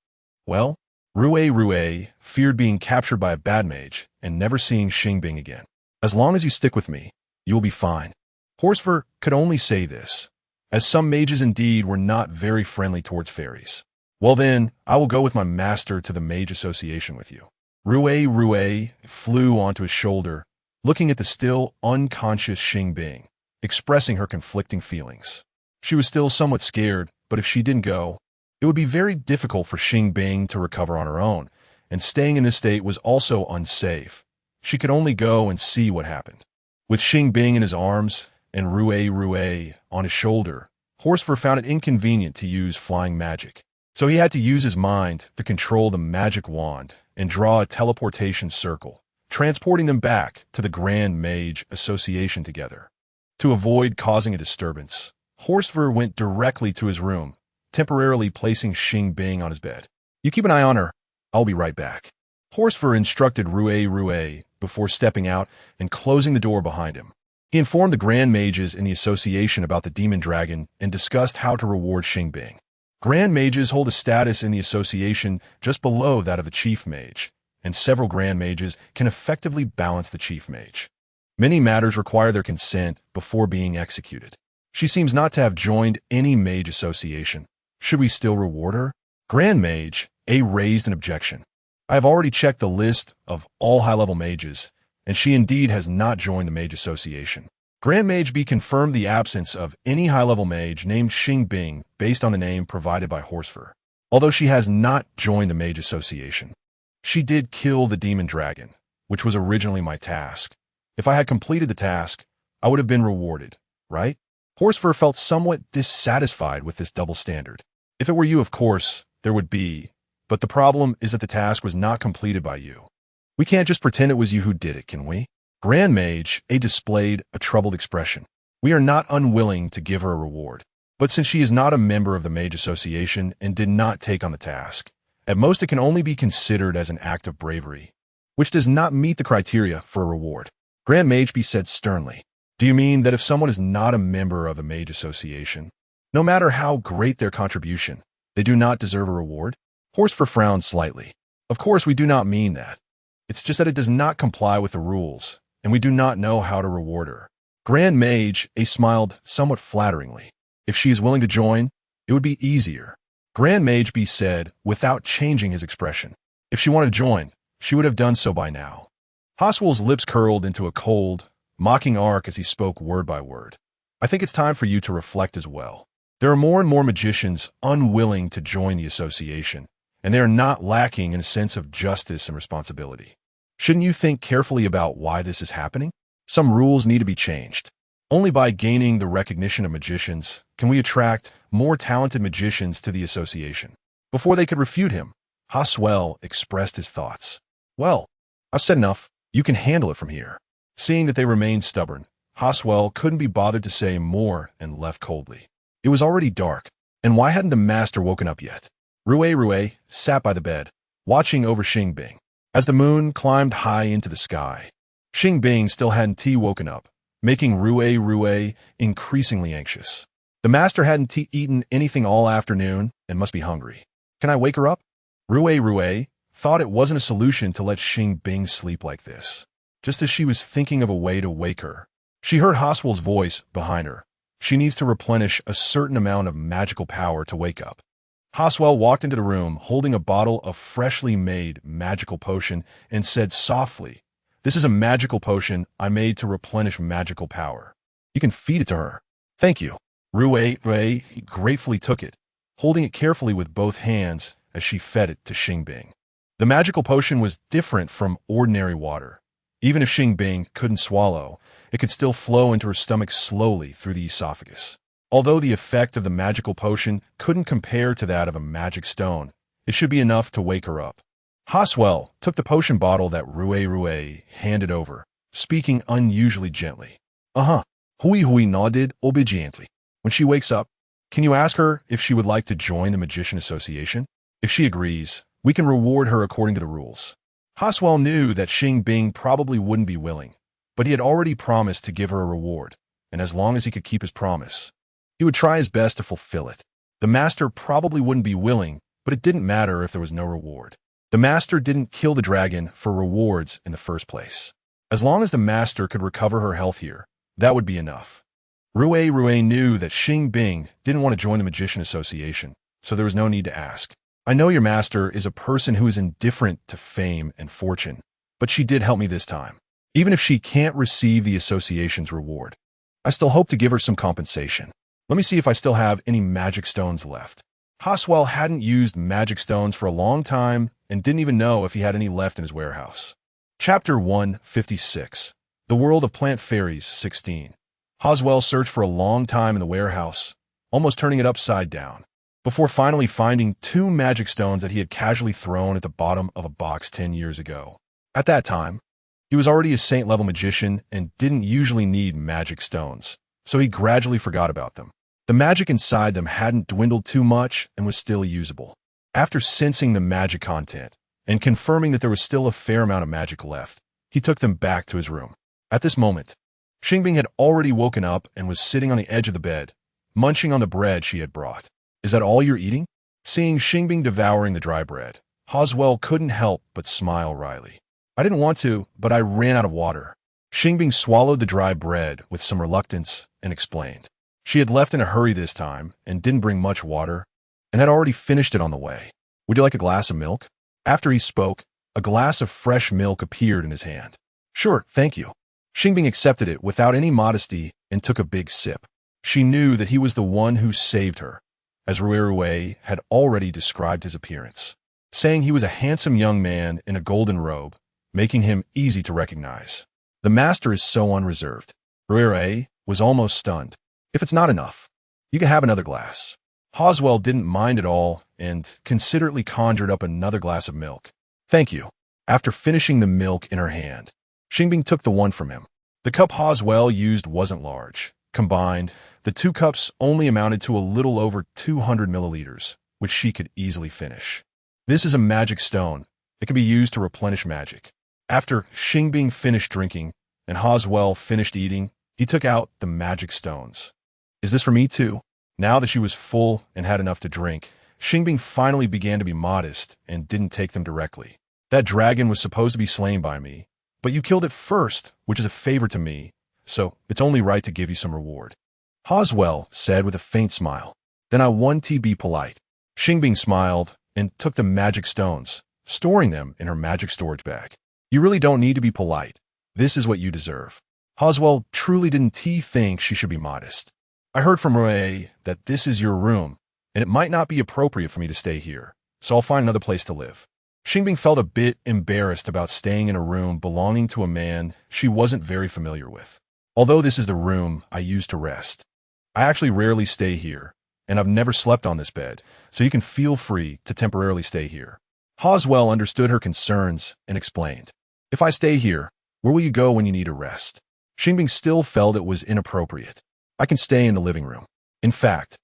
well? Rui feared being captured by a bad mage and never seeing Xing Bing again. As long as you stick with me, you will be fine. Horsefur could only say this, as some mages indeed were not very friendly towards fairies. Well then, I will go with my master to the Mage Association with you. Rui flew onto his shoulder, looking at the still unconscious Xing Bing, expressing her conflicting feelings. She was still somewhat scared, but if she didn't go, it would be very difficult for Xing Bing to recover on her own, and staying in this state was also unsafe. She could only go and see what happened. With Xing Bing in his arms and Rue on his shoulder, Horsfur found it inconvenient to use flying magic. So he had to use his mind to control the magic wand and draw a teleportation circle, transporting them back to the Grand Mage Association together. To avoid causing a disturbance, Horsfur went directly to his room, temporarily placing Xing Bing on his bed. "You keep an eye on her. I'll be right back." Horsfur instructed Rue before stepping out and closing the door behind him. He informed the Grand Mages in the association about the Demon Dragon and discussed how to reward Xing Bing. Grand Mages hold a status in the association just below that of the Chief Mage, and several Grand Mages can effectively balance the Chief Mage. Many matters require their consent before being executed. She seems not to have joined any mage association. Should we still reward her? Grand Mage A raised an objection. "I have already checked the list of all high-level mages, and she indeed has not joined the Mage Association." Grand Mage B confirmed the absence of any high-level mage named Xing Bing based on the name provided by Horsfur. Although she has not joined the Mage Association, she did kill the Demon Dragon, which was originally my task. If I had completed the task, I would have been rewarded, right? Horsfur felt somewhat dissatisfied with this double standard. If it were you, of course, there would be, but the problem is that the task was not completed by you. We can't just pretend it was you who did it, can we? Grand Mage A displayed a troubled expression. "We are not unwilling to give her a reward, but since she is not a member of the Mage Association and did not take on the task, at most it can only be considered as an act of bravery, which does not meet the criteria for a reward." Grand Mage B said sternly, "Do you mean that if someone is not a member of the Mage Association, no matter how great their contribution, they do not deserve a reward?" Horsfur frowned slightly. "Of course we do not mean that. It's just that it does not comply with the rules, and we do not know how to reward her." Grand Mage A smiled somewhat flatteringly. "If she is willing to join, it would be easier." Grand Mage B said without changing his expression. "If she wanted to join, she would have done so by now." Hoswell's lips curled into a cold, mocking arc as he spoke word by word. "I think it's time for you to reflect as well. There are more and more magicians unwilling to join the association, and they are not lacking in a sense of justice and responsibility. Shouldn't you think carefully about why this is happening? Some rules need to be changed. Only by gaining the recognition of magicians can we attract more talented magicians to the association." Before they could refute him, Hoswell expressed his thoughts. "Well, I've said enough. You can handle it from here." Seeing that they remained stubborn, Hoswell couldn't be bothered to say more and left coldly. It was already dark, and why hadn't the master woken up yet? Rue sat by the bed, watching over Xing Bing. As the moon climbed high into the sky, Xing Bing still hadn't woken up, making Rue increasingly anxious. The master hadn't eaten anything all afternoon and must be hungry. "Can I wake her up?" Rue thought it wasn't a solution to let Xing Bing sleep like this. Just as she was thinking of a way to wake her, she heard Hoswell's voice behind her. She needs to replenish a certain amount of magical power to wake up. Hoswell walked into the room holding a bottle of freshly made magical potion and said softly, "This is a magical potion I made to replenish magical power. You can feed it to her." "Thank you." Rue gratefully took it, holding it carefully with both hands as she fed it to Xing Bing. The magical potion was different from ordinary water. Even if Xing Bing couldn't swallow, it could still flow into her stomach slowly through the esophagus. Although the effect of the magical potion couldn't compare to that of a magic stone, it should be enough to wake her up. Hoswell took the potion bottle that Rue handed over, speaking unusually gently. Hui nodded obediently. "When she wakes up, can you ask her if she would like to join the Magician Association? If she agrees, we can reward her according to the rules." Hoswell knew that Xing Bing probably wouldn't be willing, but he had already promised to give her a reward, and as long as he could keep his promise, he would try his best to fulfill it. The master probably wouldn't be willing, but it didn't matter if there was no reward. The master didn't kill the dragon for rewards in the first place. As long as the master could recover her health here, that would be enough. Rue knew that Xing Bing didn't want to join the Magician Association, so there was no need to ask. "I know your master is a person who is indifferent to fame and fortune, but she did help me this time. Even if she can't receive the association's reward, I still hope to give her some compensation. Let me see if I still have any magic stones left." Hoswell hadn't used magic stones for a long time and didn't even know if he had any left in his warehouse. Chapter 156. The World of Plant Fairies, 16. Hoswell searched for a long time in the warehouse, almost turning it upside down, before finally finding 2 magic stones that he had casually thrown at the bottom of a box 10 years ago. At that time, he was already a saint-level magician and didn't usually need magic stones, so he gradually forgot about them. The magic inside them hadn't dwindled too much and was still usable. After sensing the magic content and confirming that there was still a fair amount of magic left, he took them back to his room. At this moment, Xing Bing had already woken up and was sitting on the edge of the bed, munching on the bread she had brought. "Is that all you're eating?" Seeing Xing Bing devouring the dry bread, Hoswell couldn't help but smile wryly. "I didn't want to, but I ran out of water." Xing Bing swallowed the dry bread with some reluctance and explained. She had left in a hurry this time and didn't bring much water and had already finished it on the way. "Would you like a glass of milk?" After he spoke, a glass of fresh milk appeared in his hand. "Sure, thank you." Xing Bing accepted it without any modesty and took a big sip. She knew that he was the one who saved her, as Rui had already described his appearance, saying he was a handsome young man in a golden robe, making him easy to recognize. The master is so unreserved. Rui was almost stunned. "If it's not enough, you can have another glass." Hoswell didn't mind at all and considerately conjured up another glass of milk. "Thank you." After finishing the milk in her hand, Xing Bing took the one from him. The cup Hoswell used wasn't large. Combined, the 2 cups only amounted to a little over 200 milliliters, which she could easily finish. "This is a magic stone. It can be used to replenish magic." After Xing Bing finished drinking and Hoswell finished eating, he took out the magic stones. "Is this for me too?" Now that she was full and had enough to drink, Xing Bing finally began to be modest and didn't take them directly. "That dragon was supposed to be slain by me, but you killed it first, which is a favor to me, so it's only right to give you some reward." Hoswell said with a faint smile. "Then I want to be polite." Xing Bing smiled and took the magic stones, storing them in her magic storage bag. "You really don't need to be polite. This is what you deserve." Hoswell truly didn't think she should be modest. "I heard from Rui that this is your room, and it might not be appropriate for me to stay here, so I'll find another place to live." Xing Bing felt a bit embarrassed about staying in a room belonging to a man she wasn't very familiar with. "Although this is the room I use to rest, I actually rarely stay here, and I've never slept on this bed, so you can feel free to temporarily stay here." Hoswell understood her concerns and explained. "If I stay here, where will you go when you need a rest?" Xing Bing still felt it was inappropriate. "I can stay in the living room." In fact,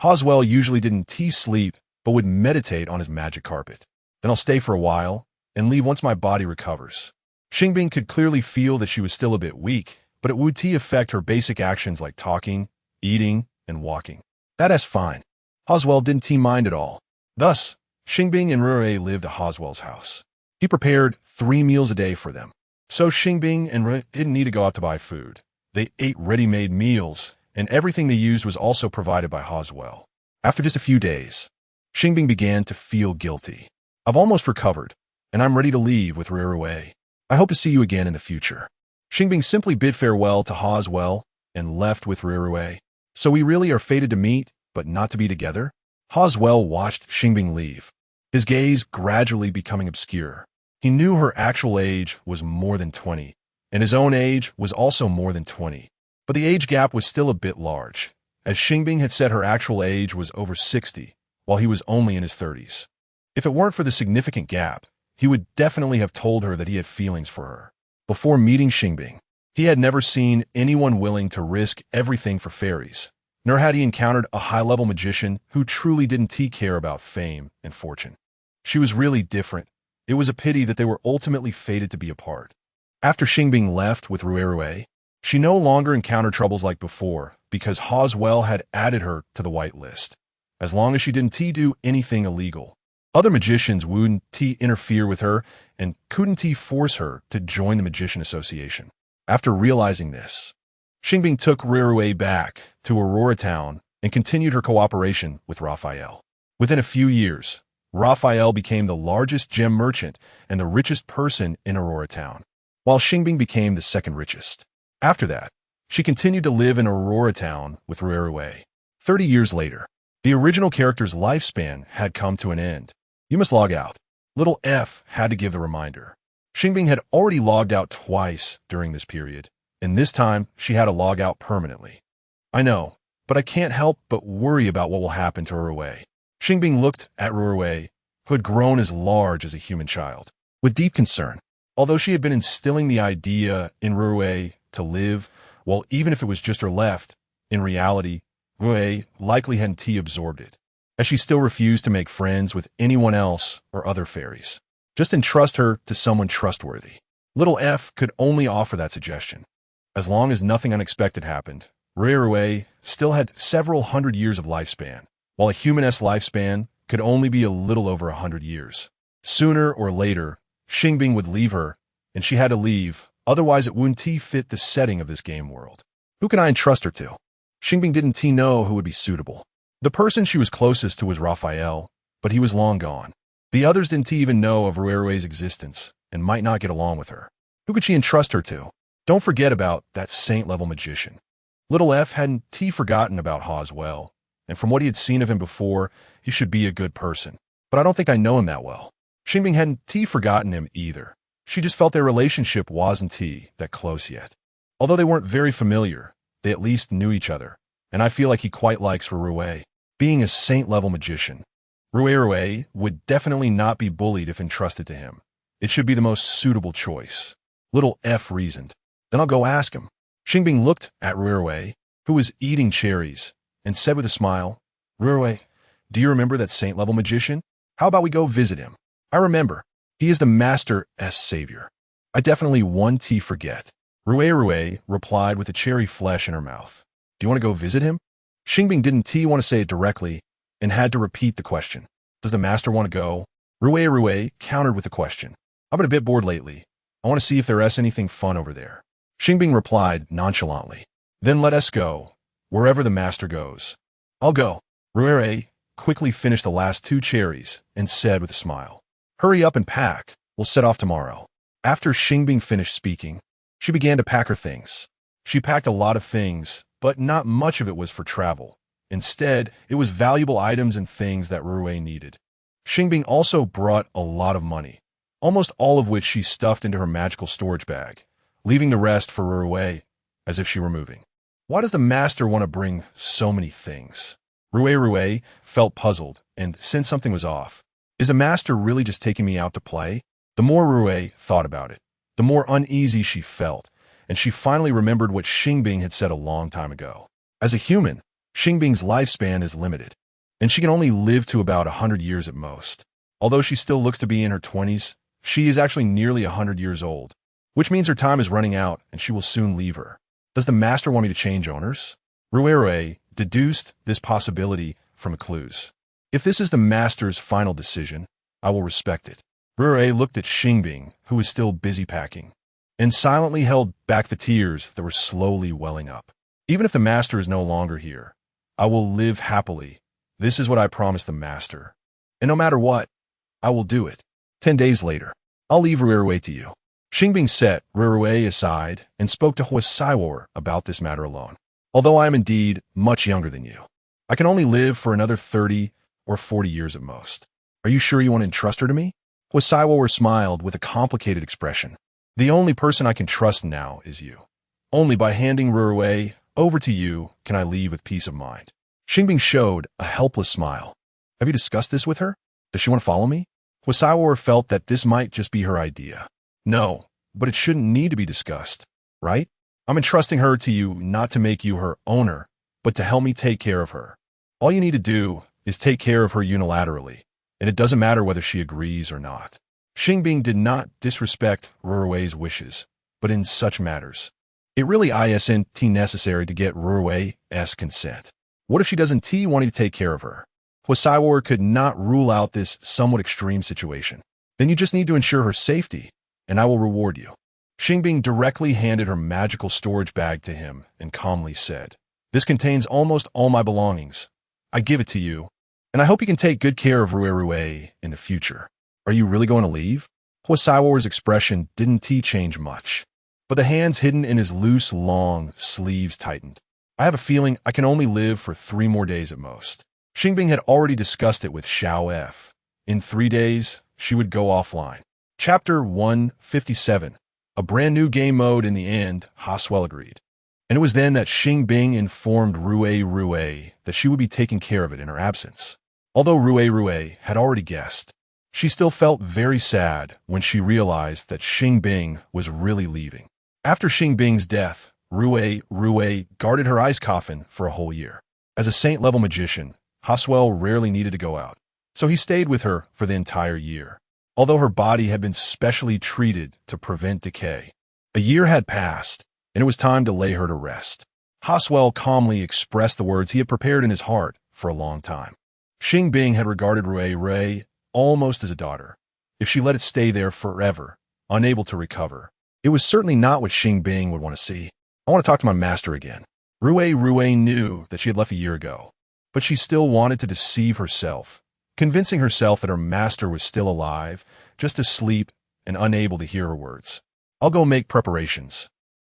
Hoswell usually didn't sleep, but would meditate on his magic carpet. "Then I'll stay for a while and leave once my body recovers." Xing Bing could clearly feel that she was still a bit weak, but it would affect her basic actions like talking, eating, and walking. "That's fine." Hoswell didn't mind at all. Thus, Xing Bing and Rui lived at Hoswell's house. He prepared 3 meals a day for them, so Xing Bing and Rui didn't need to go out to buy food. They ate ready-made meals, and everything they used was also provided by Hoswell. After just a few days, Xing Bing began to feel guilty. "I've almost recovered, and I'm ready to leave with Rui. I hope to see you again in the future." Xing Bing simply bid farewell to Hoswell and left with Rui. "So we really are fated to meet, but not to be together?" Hoswell watched Xing Bing leave, his gaze gradually becoming obscure. He knew her actual age was more than 20, and his own age was also more than 20. But the age gap was still a bit large, as Xing Bing had said her actual age was over 60, while he was only in his 30s. If it weren't for the significant gap, he would definitely have told her that he had feelings for her. Before meeting Xing Bing, he had never seen anyone willing to risk everything for fairies, nor had he encountered a high-level magician who truly didn't care about fame and fortune. She was really different. It was a pity that they were ultimately fated to be apart. After Xing Bing left with Rui, she no longer encountered troubles like before because Hoswell had added her to the white list, as long as she didn't do anything illegal. Other magicians wouldn't interfere with her and couldn't force her to join the Magician Association. After realizing this, Xing Bing took Rui back to Aurora Town and continued her cooperation with Raphael. Within a few years, Raphael became the largest gem merchant and the richest person in Aurora Town, while Xing Bing became the second richest. After that, she continued to live in Aurora Town with Rui. 30 years later, the original character's lifespan had come to an end. "You must log out." Little F had to give the reminder. Xing Bing had already logged out twice during this period, and this time she had to log out permanently. I know, but I can't help but worry about what will happen to Ruwei. Xing Bing looked at Ruwei, who had grown as large as a human child, with deep concern. Although she had been instilling the idea in Ruwei to live, well, even if it was just her left, in reality, Ruwei likely hadn't absorbed it, as she still refused to make friends with anyone else or other fairies. Just entrust her to someone trustworthy. Little F could only offer that suggestion. As long as nothing unexpected happened, Ruwei still had several hundred years of lifespan, while a human-esque lifespan could only be a little over 100 years. Sooner or later, Xing Bing would leave her, and she had to leave, otherwise it wouldn't fit the setting of this game world. Who can I entrust her to? Xing Bing didn't know who would be suitable. The person she was closest to was Raphael, but he was long gone. The others didn't even know of Ruwei's existence and might not get along with her. Who could she entrust her to? Don't forget about that saint-level magician. Little F hadn't forgotten about Ha as well, and from what he had seen of him before, he should be a good person. But I don't think I know him that well. Xing Bing hadn't forgotten him either. She just felt their relationship wasn't that close yet. Although they weren't very familiar, they at least knew each other, and I feel like he quite likes Ruwei. Being a saint-level magician, Ruwei would definitely not be bullied if entrusted to him. It should be the most suitable choice. Little F reasoned. Then I'll go ask him. Xing Bing looked at Ruwei, who was eating cherries, and said with a smile, Ruwei, do you remember that saint-level magician? How about we go visit him? I remember. He is the Master's savior. I definitely won't forget. Ruwei replied with the cherry flesh in her mouth. Do you want to go visit him? Xing Bing didn't want to say it directly and had to repeat the question. Does the master want to go? Ruwei countered with the question. I've been a bit bored lately. I want to see if there is anything fun over there. Xing Bing replied nonchalantly. Then let us go, wherever the master goes. I'll go. Ruwei quickly finished the last 2 cherries and said with a smile. Hurry up and pack. We'll set off tomorrow. After Xing Bing finished speaking, she began to pack her things. She packed a lot of things, but not much of it was for travel. Instead, it was valuable items and things that Ruwei needed. Xing Bing also brought a lot of money, almost all of which she stuffed into her magical storage bag, leaving the rest for Ruwei, as if she were moving. Why does the master want to bring so many things? Ruwei felt puzzled and sensed something was off. Is the master really just taking me out to play? The more Ruwei thought about it, the more uneasy she felt, and she finally remembered what Xing Bing had said a long time ago. As a human, Xing Bing's lifespan is limited, and she can only live to about 100 years at most. Although she still looks to be in her 20s, she is actually nearly 100 years old, which means her time is running out and she will soon leave her. Does the master want me to change owners? Ruwei deduced this possibility from the clues. If this is the master's final decision, I will respect it. Ruwei looked at Xing Bing, who was still busy packing, and silently held back the tears that were slowly welling up. Even if the master is no longer here, I will live happily. This is what I promised the master. And no matter what, I will do it. 10 days later, I'll leave Ruwei to you. Xing Bing set Ruwei aside and spoke to Huasaiwa about this matter alone. Although I am indeed much younger than you, I can only live for another 30 or 40 years at most. Are you sure you want to entrust her to me? Huasaiwa smiled with a complicated expression. The only person I can trust now is you. Only by handing Ruwei over to you can I leave with peace of mind. Xing Bing showed a helpless smile. Have you discussed this with her? Does she want to follow me? Huasaiwa felt that this might just be her idea. No, but it shouldn't need to be discussed, right? I'm entrusting her to you not to make you her owner, but to help me take care of her. All you need to do is take care of her unilaterally, and it doesn't matter whether she agrees or not. Xing Bing did not disrespect Ruwei's wishes, but in such matters, it really isn't necessary to get Ruwei's consent. What if she doesn't want to take care of her? Huasaiwa could not rule out this somewhat extreme situation. Then you just need to ensure her safety, and I will reward you. Xing Bing directly handed her magical storage bag to him and calmly said, This contains almost all my belongings. I give it to you, and I hope you can take good care of Ruwei in the future. Are you really going to leave? Huasaiwa's expression didn't change much, but the hands hidden in his loose, long sleeves tightened. I have a feeling I can only live for 3 more days at most. Xing Bing had already discussed it with Xiao F. In 3 days, she would go offline. Chapter 157. A brand new game mode in the end, Haswell agreed. And it was then that Xing Bing informed Rue that she would be taking care of it in her absence. Although Rue had already guessed, she still felt very sad when she realized that Xing Bing was really leaving. After Xing Bing's death, Rue guarded her ice coffin for a whole year. As a saint-level magician, Haswell rarely needed to go out, so he stayed with her for the entire year. Although her body had been specially treated to prevent decay. A year had passed, and it was time to lay her to rest. Haswell calmly expressed the words he had prepared in his heart for a long time. Xing Bing had regarded Rue almost as a daughter. If she let it stay there forever, unable to recover, it was certainly not what Xing Bing would want to see. I want to talk to my master again. Rue knew that she had left a year ago, but she still wanted to deceive herself, convincing herself that her master was still alive, just asleep and unable to hear her words. I'll go make preparations.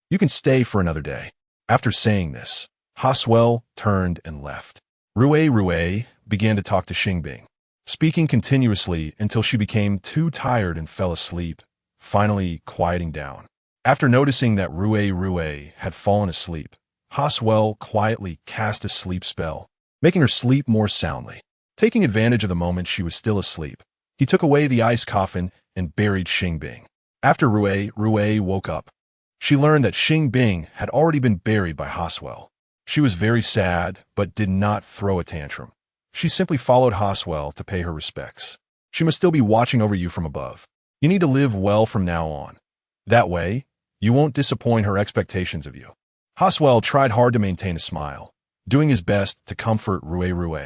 You can stay for another day. After saying this, Haswell turned and left. Rue began to talk to Xing Bing, speaking continuously until she became too tired and fell asleep, finally quieting down. After noticing that Rue had fallen asleep, Haswell quietly cast a sleep spell, making her sleep more soundly. Taking advantage of the moment she was still asleep, he took away the ice coffin and buried Xing Bing. After Rue woke up, she learned that Xing Bing had already been buried by Haswell. She was very sad, but did not throw a tantrum. She simply followed Haswell to pay her respects. She must still be watching over you from above. You need to live well from now on. That way, you won't disappoint her expectations of you. Haswell tried hard to maintain a smile, doing his best to comfort Rue.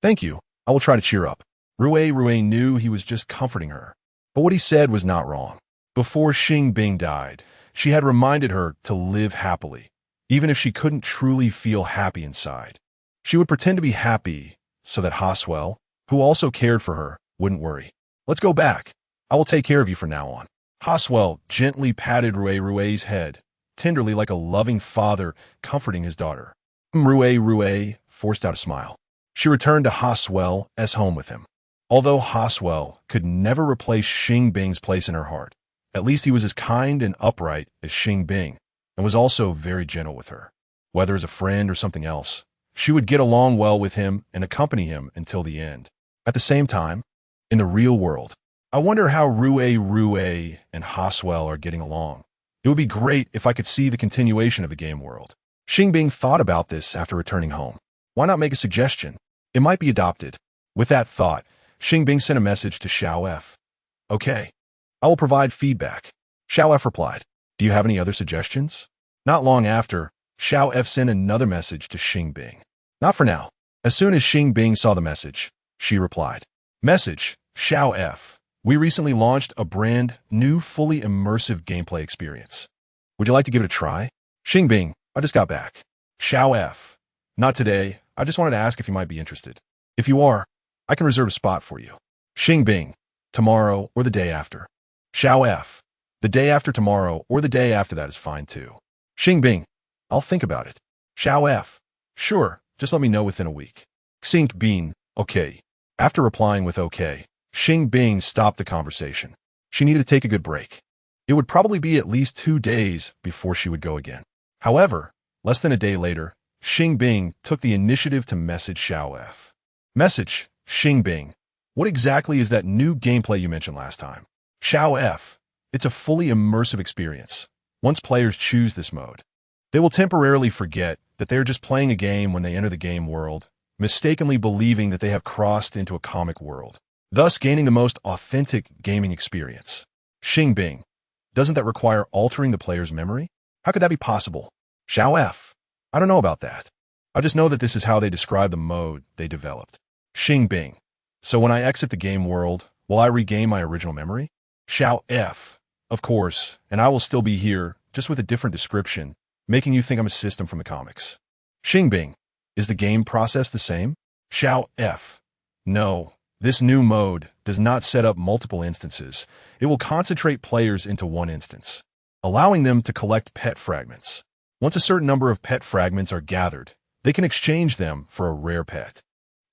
Thank you. I will try to cheer up. Rue knew he was just comforting her, but what he said was not wrong. Before Xing Bing died, she had reminded her to live happily, even if she couldn't truly feel happy inside. She would pretend to be happy so that Haswell, who also cared for her, wouldn't worry. Let's go back. I will take care of you from now on. Haswell gently patted Rue's head, tenderly like a loving father comforting his daughter. Rue forced out a smile. She returned to Haswell's home with him. Although Haswell could never replace Xing Bing's place in her heart, at least he was as kind and upright as Xing Bing, and was also very gentle with her. Whether as a friend or something else, she would get along well with him and accompany him until the end. At the same time, in the real world, I wonder how Rue and Haswell are getting along. It would be great if I could see the continuation of the game world. Xing Bing thought about this after returning home. Why not make a suggestion? It might be adopted. With that thought, Xing Bing sent a message to Xiao F. Okay, I will provide feedback. Xiao F replied. Do you have any other suggestions? Not long after, Xiao F sent another message to Xing Bing. Not for now. As soon as Xing Bing saw the message, she replied. Message, Xiao F. We recently launched a brand new fully immersive gameplay experience. Would you like to give it a try? Xing Bing, I just got back. Xiao F. Not today. I just wanted to ask if you might be interested. If you are, I can reserve a spot for you. Xing Bing, tomorrow or the day after. Xiao F. The day after tomorrow or the day after that is fine too. Xing Bing, I'll think about it. Xiao F. Sure, just let me know within a week. Xing Bing, okay. After replying with okay, Xing Bing stopped the conversation. She needed to take a good break. It would probably be at least 2 days before she would go again. However, less than a day later, Xing Bing took the initiative to message Xiao F. Message, Xing Bing. What exactly is that new gameplay you mentioned last time? Xiao F. It's a fully immersive experience. Once players choose this mode, they will temporarily forget that they are just playing a game when they enter the game world, mistakenly believing that they have crossed into a comic world, thus gaining the most authentic gaming experience. Xing Bing. Doesn't that require altering the player's memory? How could that be possible? Xiao F. I don't know about that. I just know that this is how they describe the mode they developed. Xing Bing. So when I exit the game world, will I regain my original memory? Xiao F. Of course, and I will still be here, just with a different description, making you think I'm a system from the comics. Xing Bing. Is the game process the same? Xiao F. No. This new mode does not set up multiple instances. It will concentrate players into one instance, allowing them to collect pet fragments. Once a certain number of pet fragments are gathered, they can exchange them for a rare pet.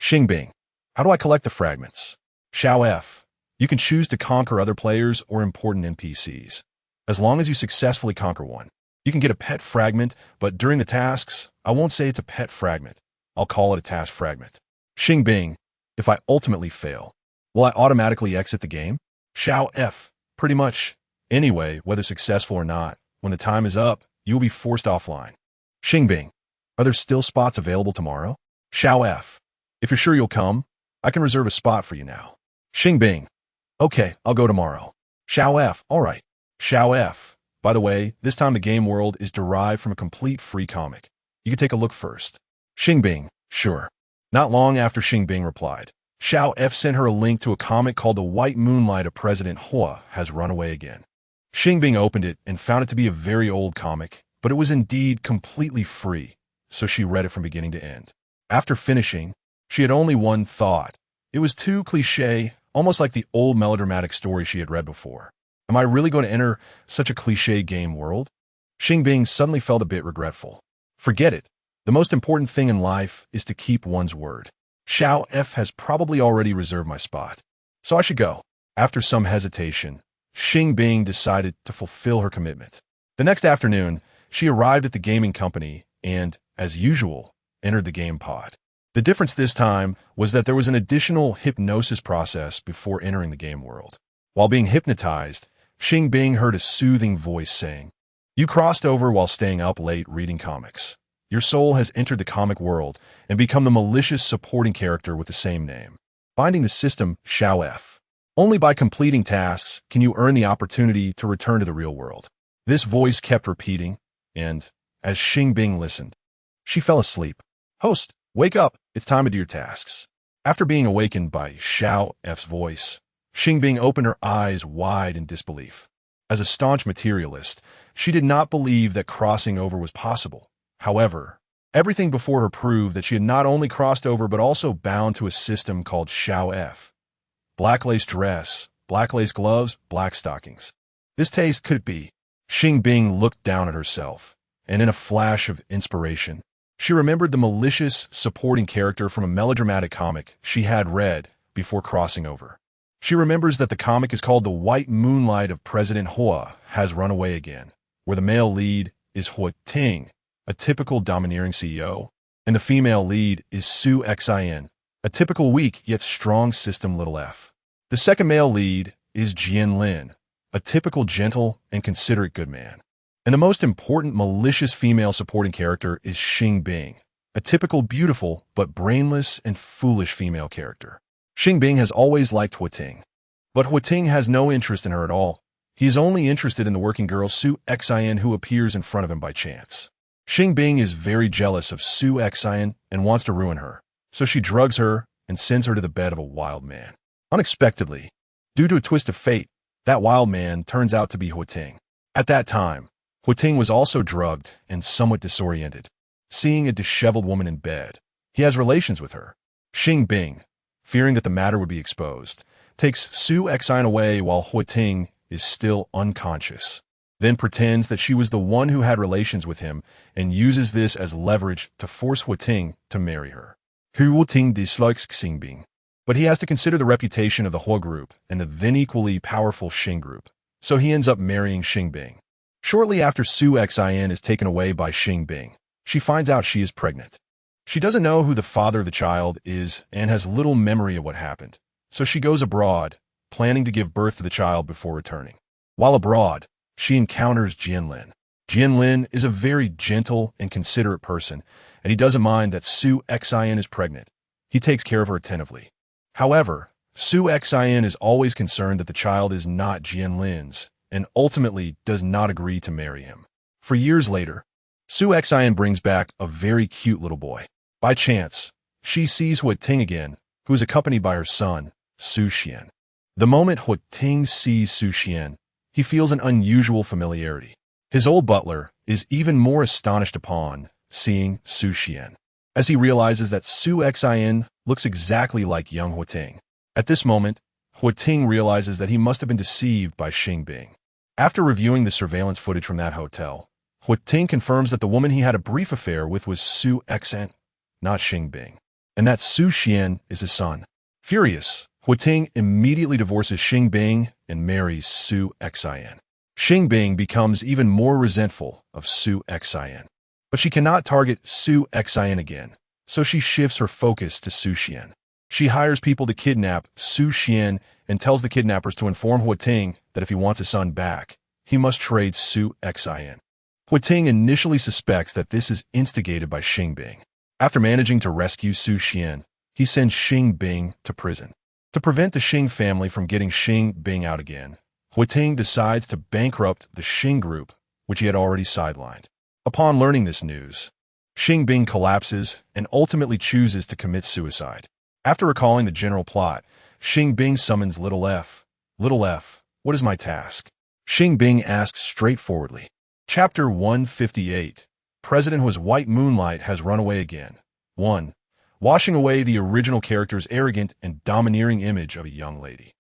Xing Bing. How do I collect the fragments? Xiao F. You can choose to conquer other players or important NPCs. As long as you successfully conquer one. You can get a pet fragment, but during the tasks, I won't say it's a pet fragment. I'll call it a task fragment. Xing Bing, if I ultimately fail, will I automatically exit the game? Xiao F. Pretty much. Anyway, whether successful or not, when the time is up, you will be forced offline. Xing Bing, are there still spots available tomorrow? Xiao F. If you're sure you'll come, I can reserve a spot for you now. Xing Bing, okay, I'll go tomorrow. Xiao F. All right. Xiao F. By the way, this time the game world is derived from a complete free comic. You can take a look first. Xing Bing, sure. Not long after Xing Bing replied, Xiao F sent her a link to a comic called The White Moonlight of President Hua Has Run Away Again. Xing Bing opened it and found it to be a very old comic, but it was indeed completely free, so she read it from beginning to end. After finishing, she had only one thought. It was too cliché, almost like the old melodramatic story she had read before. Am I really going to enter such a cliché game world? Xing Bing suddenly felt a bit regretful. Forget it. The most important thing in life is to keep one's word. Xiao F has probably already reserved my spot, so I should go. After some hesitation, Xing Bing decided to fulfill her commitment. The next afternoon, she arrived at the gaming company and, as usual, entered the game pod. The difference this time was that there was an additional hypnosis process before entering the game world. While being hypnotized, Xing Bing heard a soothing voice saying, "You crossed over while staying up late reading comics. Your soul has entered the comic world and become the malicious supporting character with the same name. Finding the system, Xiao F. Only by completing tasks can you earn the opportunity to return to the real world." This voice kept repeating, and, as Xing Bing listened, she fell asleep. "Host, wake up, it's time to do your tasks." After being awakened by Xiao F's voice, Xing Bing opened her eyes wide in disbelief. As a staunch materialist, she did not believe that crossing over was possible. However, everything before her proved that she had not only crossed over but also bound to a system called Xiao F. Black lace dress, black lace gloves, black stockings. This taste could be. Xing Bing looked down at herself, and in a flash of inspiration, she remembered the malicious supporting character from a melodramatic comic she had read before crossing over. She remembers that the comic is called The White Moonlight of President Hua Has Run Away Again, where the male lead is Hua Ting, a typical domineering CEO, and the female lead is Su Xin, a typical weak yet strong system f. The second male lead is Jian Lin, a typical gentle and considerate good man. And the most important malicious female supporting character is Xing Bing, a typical beautiful but brainless and foolish female character. Xing Bing has always liked Hua Ting, but Hua Ting has no interest in her at all. He is only interested in the working girl Su Xin who appears in front of him by chance. Xing Bing is very jealous of Su Xin and wants to ruin her, so she drugs her and sends her to the bed of a wild man. Unexpectedly, due to a twist of fate, that wild man turns out to be Hua Ting. At that time, Hua Ting was also drugged and somewhat disoriented. Seeing a disheveled woman in bed, he has relations with her. Xing Bing, fearing that the matter would be exposed, takes Su Xin away while Hua Ting is still unconscious, then pretends that she was the one who had relations with him and uses this as leverage to force Hua Ting to marry her. Hua Ting dislikes Xing Bing, but he has to consider the reputation of the Hua group and the then equally powerful Xing group, so he ends up marrying Xing Bing. Shortly after Su Xin is taken away by Xing Bing, she finds out she is pregnant. She doesn't know who the father of the child is and has little memory of what happened, so she goes abroad, planning to give birth to the child before returning. While abroad, she encounters Jian Lin. Jian Lin is a very gentle and considerate person, and he doesn't mind that Su Xin is pregnant. He takes care of her attentively. However, Su Xin is always concerned that the child is not Jian Lin's, and ultimately does not agree to marry him. For years later, Su Xin brings back a very cute little boy. By chance, she sees Hua Ting again, who is accompanied by her son, Su Xian. The moment Hua Ting sees Su Xian, he feels an unusual familiarity. His old butler is even more astonished upon seeing Su Xian, as he realizes that Su Xin looks exactly like young Hua Ting. At this moment, Hua Ting realizes that he must have been deceived by Xing Bing. After reviewing the surveillance footage from that hotel, Hua Ting confirms that the woman he had a brief affair with was Su Xin, not Xing Bing, and that Su Xian is his son. Furious, Hua Ting immediately divorces Xing Bing and marries Su Xin. Xing Bing becomes even more resentful of Su Xian. But she cannot target Su Xian again, so she shifts her focus to Su Xian. She hires people to kidnap Su Xian and tells the kidnappers to inform Hua Ting that if he wants his son back, he must trade Su Xian. Hua Ting initially suspects that this is instigated by Xing Bing. After managing to rescue Su Xian, he sends Xing Bing to prison. To prevent the Xing family from getting Xing Bing out again, Hua Ting decides to bankrupt the Xing group, which he had already sidelined. Upon learning this news, Xing Bing collapses and ultimately chooses to commit suicide. After recalling the general plot, Xing Bing summons Little F. Little F, what is my task? Xing Bing asks straightforwardly. Chapter 158. President Hua's white moonlight has run away again. 1. Washing away the original character's arrogant and domineering image of a young lady.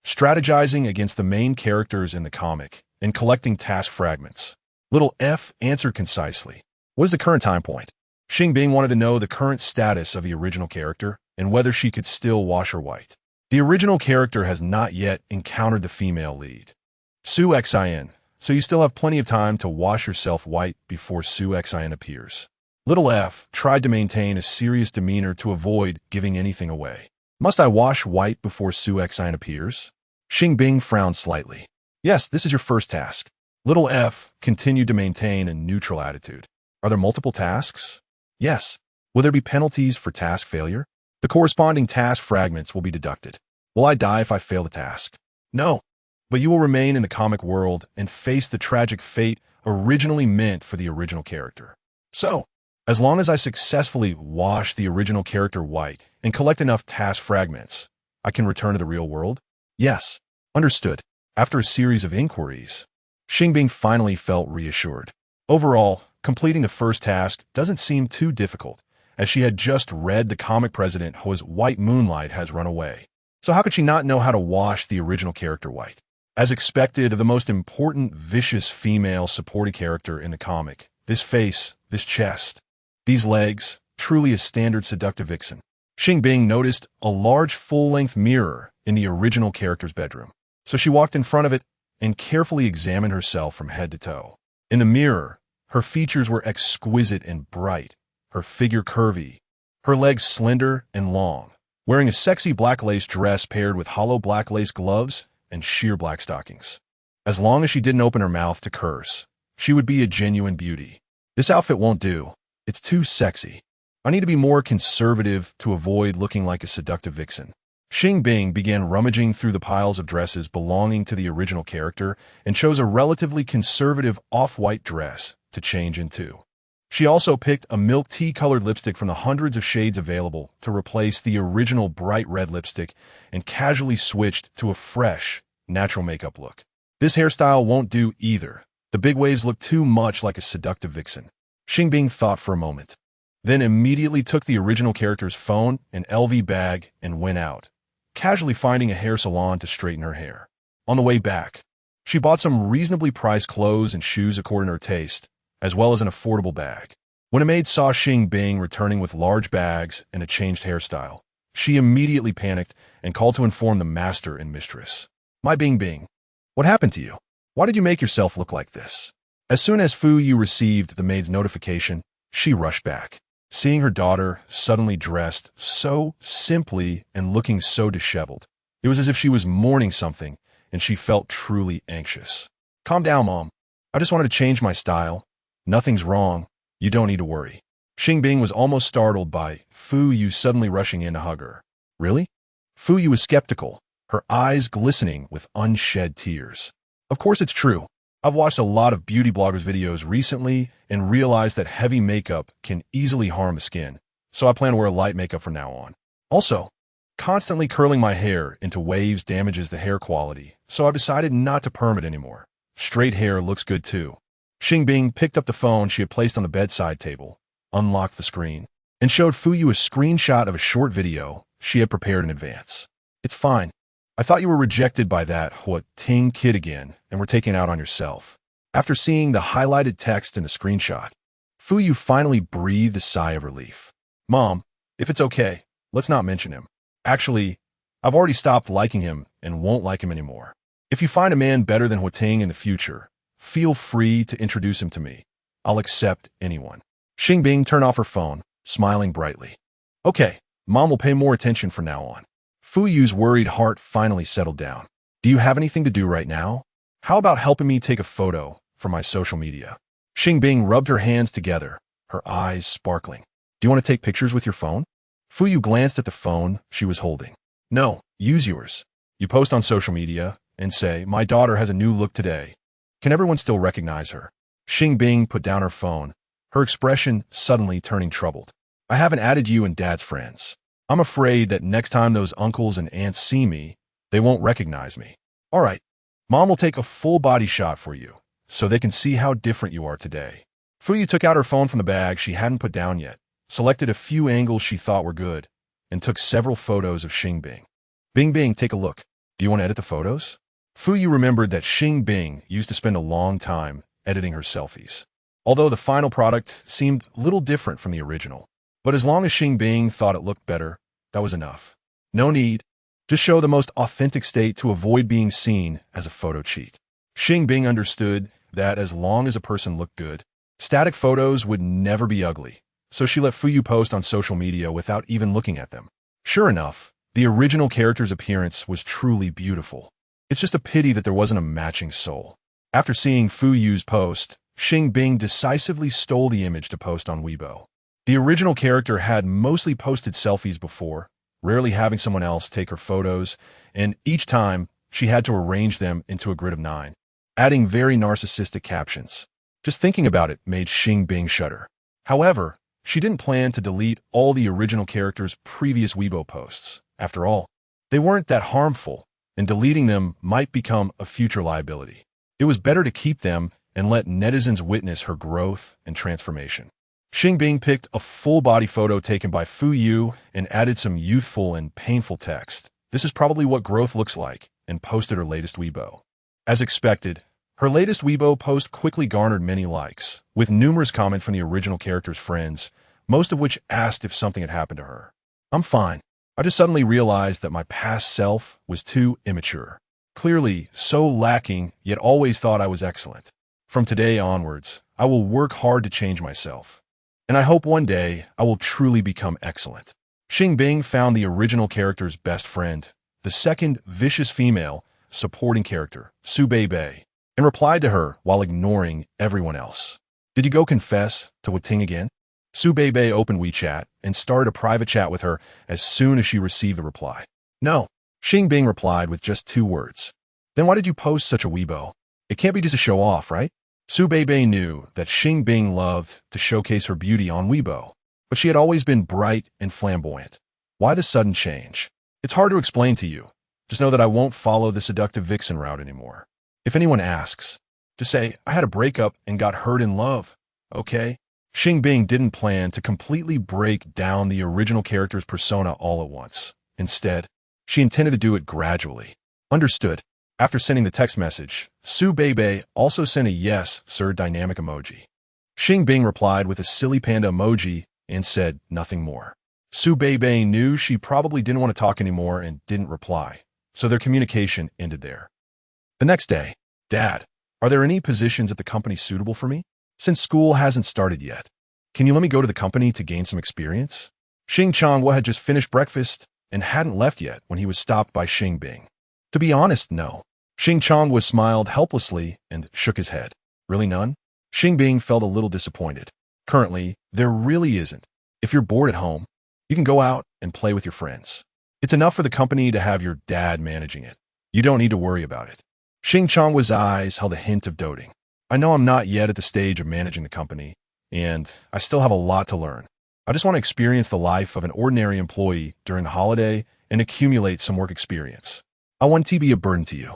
Strategizing against the main characters in the comic and collecting task fragments. Little F answered concisely. What is the current time point? Xing Bing wanted to know the current status of the original character and whether she could still wash her white. The original character has not yet encountered the female lead, Su Xian, so you still have plenty of time to wash yourself white before Su Xian appears. Little F tried to maintain a serious demeanor to avoid giving anything away. Must I wash white before Su Xian appears? Xing Bing frowned slightly. Yes, this is your first task. Little F continued to maintain a neutral attitude. Are there multiple tasks? Yes. Will there be penalties for task failure? The corresponding task fragments will be deducted. Will I die if I fail the task? No. But you will remain in the comic world and face the tragic fate originally meant for the original character. So, as long as I successfully wash the original character white and collect enough task fragments, I can return to the real world? Yes. Understood. After a series of inquiries, Xing Bing finally felt reassured. Overall, completing the first task doesn't seem too difficult, as she had just read the comic President Hua's white moonlight has run away. So how could she not know how to wash the original character white? As expected of the most important vicious female supporting character in the comic, this face, this chest, these legs, truly a standard seductive vixen. Xing Bing noticed a large full-length mirror in the original character's bedroom. So she walked in front of it and carefully examined herself from head to toe. In the mirror, her features were exquisite and bright, her figure curvy, her legs slender and long, wearing a sexy black lace dress paired with hollow black lace gloves and sheer black stockings. As long as she didn't open her mouth to curse, she would be a genuine beauty. This outfit won't do. It's too sexy. I need to be more conservative to avoid looking like a seductive vixen. Xing Bing began rummaging through the piles of dresses belonging to the original character and chose a relatively conservative off-white dress to change into. She also picked a milk tea-colored lipstick from the hundreds of shades available to replace the original bright red lipstick and casually switched to a fresh, natural makeup look. This hairstyle won't do either. The big waves look too much like a seductive vixen. Xing Bing thought for a moment, then immediately took the original character's phone and LV bag and went out, casually finding a hair salon to straighten her hair. On the way back, she bought some reasonably priced clothes and shoes according to her taste, as well as an affordable bag. When a maid saw Xing Bing returning with large bags and a changed hairstyle, she immediately panicked and called to inform the master and mistress. My Bing Bing, what happened to you? Why did you make yourself look like this? As soon as Fu Yu received the maid's notification, she rushed back. Seeing her daughter suddenly dressed so simply and looking so disheveled, it was as if she was mourning something, and she felt truly anxious. Calm down, Mom. I just wanted to change my style. Nothing's wrong. You don't need to worry. Xing Bing was almost startled by Fu Yu suddenly rushing in to hug her. Really? Fu Yu was skeptical, her eyes glistening with unshed tears. Of course it's true. I've watched a lot of beauty bloggers' videos recently and realized that heavy makeup can easily harm the skin, so I plan to wear light makeup from now on. Also, constantly curling my hair into waves damages the hair quality, so I've decided not to perm it anymore. Straight hair looks good too. Xing Bing picked up the phone she had placed on the bedside table, unlocked the screen, and showed Fu Yu a screenshot of a short video she had prepared in advance. It's fine. I thought you were rejected by that Hua Ting kid again and were taken out on yourself. After seeing the highlighted text in the screenshot, Fu Yu finally breathed a sigh of relief. Mom, if it's okay, let's not mention him. Actually, I've already stopped liking him and won't like him anymore. If you find a man better than Ting in the future, feel free to introduce him to me. I'll accept anyone. Xing Bing turned off her phone, smiling brightly. Okay, Mom will pay more attention from now on. Fu Yu's worried heart finally settled down. Do you have anything to do right now? How about helping me take a photo for my social media? Xing Bing rubbed her hands together, her eyes sparkling. Do you want to take pictures with your phone? Fu Yu glanced at the phone she was holding. No, use yours. You post on social media and say, my daughter has a new look today. Can everyone still recognize her? Xing Bing put down her phone, her expression suddenly turning troubled. I haven't added you and Dad's friends. I'm afraid that next time those uncles and aunts see me, they won't recognize me. All right, Mom will take a full body shot for you, so they can see how different you are today. Fu Yu took out her phone from the bag she hadn't put down yet, selected a few angles she thought were good, and took several photos of Xing Bing. Bing Bing, take a look. Do you want to edit the photos? Fu Yu remembered that Xing Bing used to spend a long time editing her selfies, although the final product seemed little different from the original. But as long as Xing Bing thought it looked better, that was enough. No need. Just show the most authentic state to avoid being seen as a photo cheat. Xing Bing understood that as long as a person looked good, static photos would never be ugly, so she let Fu Yu post on social media without even looking at them. Sure enough, the original character's appearance was truly beautiful. It's just a pity that there wasn't a matching soul. After seeing Fu Yu's post, Xing Bing decisively stole the image to post on Weibo. The original character had mostly posted selfies before, rarely having someone else take her photos, and each time she had to arrange them into a grid of 9, adding very narcissistic captions. Just thinking about it made Xing Bing shudder. However, she didn't plan to delete all the original character's previous Weibo posts. After all, they weren't that harmful, and deleting them might become a future liability. It was better to keep them and let netizens witness her growth and transformation. Xing Bing picked a full-body photo taken by Fu Yu and added some youthful and painful text. This is probably what growth looks like, and posted her latest Weibo. As expected, her latest Weibo post quickly garnered many likes, with numerous comments from the original character's friends, most of which asked if something had happened to her. I'm fine. I just suddenly realized that my past self was too immature. Clearly, so lacking, yet always thought I was excellent. From today onwards, I will work hard to change myself. And I hope one day I will truly become excellent. Xing Bing found the original character's best friend, the second vicious female supporting character, Su Beibei, and replied to her while ignoring everyone else. Did you go confess to Ting again? Su Beibei opened WeChat and started a private chat with her as soon as she received the reply. No, Xing Bing replied with just 2 words. Then why did you post such a Weibo? It can't be just a show off, right? Su Beibei knew that Xing Bing loved to showcase her beauty on Weibo, but she had always been bright and flamboyant. Why the sudden change? It's hard to explain to you. Just know that I won't follow the seductive vixen route anymore. If anyone asks, just say, I had a breakup and got hurt in love, okay? Xing Bing didn't plan to completely break down the original character's persona all at once. Instead, she intended to do it gradually. Understood. After sending the text message, Su Beibei also sent a yes, sir dynamic emoji. Xing Bing replied with a silly panda emoji and said nothing more. Su Beibei knew she probably didn't want to talk anymore and didn't reply, so their communication ended there. The next day, Dad, are there any positions at the company suitable for me? Since school hasn't started yet, can you let me go to the company to gain some experience? Xing Changhua had just finished breakfast and hadn't left yet when he was stopped by Xing Bing. To be honest, no. Xing Changhua smiled helplessly and shook his head. Really none? Xing Bing felt a little disappointed. Currently, there really isn't. If you're bored at home, you can go out and play with your friends. It's enough for the company to have your dad managing it. You don't need to worry about it. Xing Changhua's eyes held a hint of doting. I know I'm not yet at the stage of managing the company, and I still have a lot to learn. I just want to experience the life of an ordinary employee during the holiday and accumulate some work experience. I want to be a burden to you.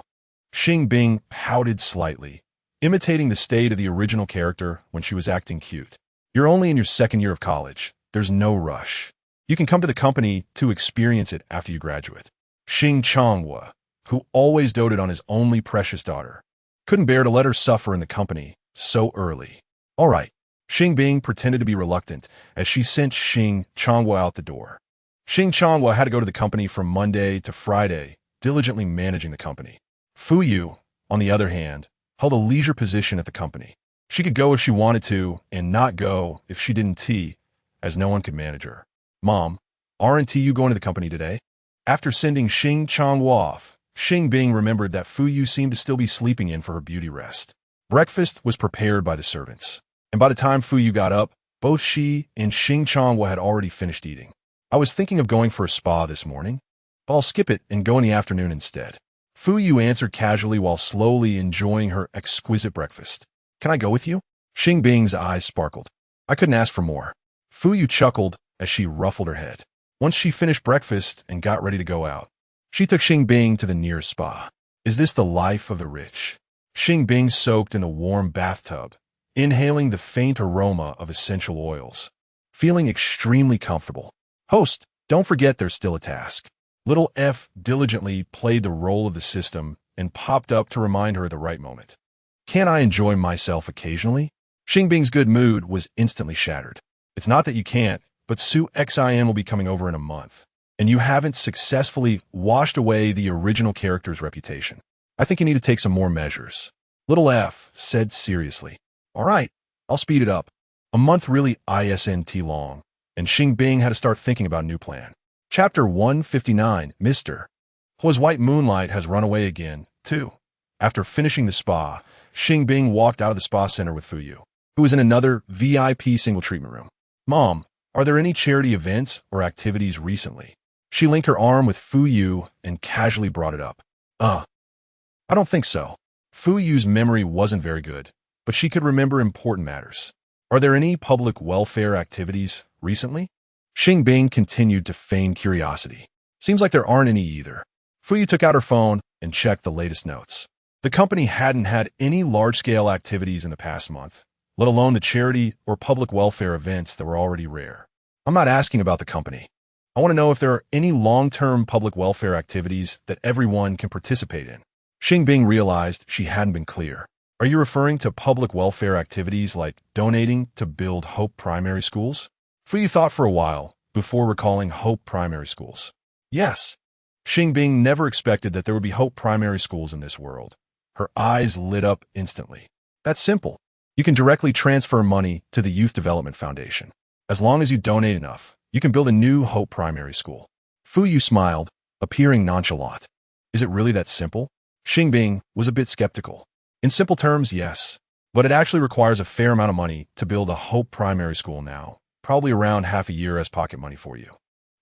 Xing Bing pouted slightly, imitating the state of the original character when she was acting cute. You're only in your 2nd year of college. There's no rush. You can come to the company to experience it after you graduate. Xing Changhua, who always doted on his only precious daughter, couldn't bear to let her suffer in the company so early. All right. Xing Bing pretended to be reluctant as she sent Xing Changhua out the door. Xing Changhua had to go to the company from Monday to Friday, diligently managing the company. Fu Yu, on the other hand, held a leisure position at the company. She could go if she wanted to, and not go if she didn't, as no one could manage her. Mom, aren't you going to the company today? After sending Xing Changwu off, Xing Bing remembered that Fu Yu seemed to still be sleeping in for her beauty rest. Breakfast was prepared by the servants, and by the time Fu Yu got up, both she and Xing Changwu had already finished eating. I was thinking of going for a spa this morning, but I'll skip it and go in the afternoon instead. Fu Yu answered casually while slowly enjoying her exquisite breakfast. Can I go with you? Xing Bing's eyes sparkled. I couldn't ask for more. Fu Yu chuckled as she ruffled her head. Once she finished breakfast and got ready to go out, she took Xing Bing to the nearest spa. Is this the life of the rich? Xing Bing soaked in a warm bathtub, inhaling the faint aroma of essential oils, feeling extremely comfortable. Host, don't forget there's still a task. Little F diligently played the role of the system and popped up to remind her at the right moment. Can't I enjoy myself occasionally? Xing Bing's good mood was instantly shattered. It's not that you can't, but Su Xin will be coming over in a month, and you haven't successfully washed away the original character's reputation. I think you need to take some more measures. Little F said seriously. All right, I'll speed it up. A month really isn't long, and Xing Bing had to start thinking about a new plan. Chapter 159, Mr. Hua's white moonlight has run away again, too. After finishing the spa, Xing Bing walked out of the spa center with Fu Yu, who was in another VIP single treatment room. Mom, are there any charity events or activities recently? She linked her arm with Fu Yu and casually brought it up. I don't think so. Fu Yu's memory wasn't very good, but she could remember important matters. Are there any public welfare activities recently? Xing Bing continued to feign curiosity. Seems like there aren't any either. Fu Yu took out her phone and checked the latest notes. The company hadn't had any large-scale activities in the past month, let alone the charity or public welfare events that were already rare. I'm not asking about the company. I want to know if there are any long-term public welfare activities that everyone can participate in. Xing Bing realized she hadn't been clear. Are you referring to public welfare activities like donating to build Hope Primary Schools? Fu Yu thought for a while before recalling Hope Primary Schools. Yes. Xing Bing never expected that there would be Hope Primary Schools in this world. Her eyes lit up instantly. That's simple. You can directly transfer money to the Youth Development Foundation. As long as you donate enough, you can build a new Hope Primary School. Fu Yu smiled, appearing nonchalant. Is it really that simple? Xing Bing was a bit skeptical. In simple terms, yes. But it actually requires a fair amount of money to build a Hope Primary School now, probably around half a year as pocket money for you.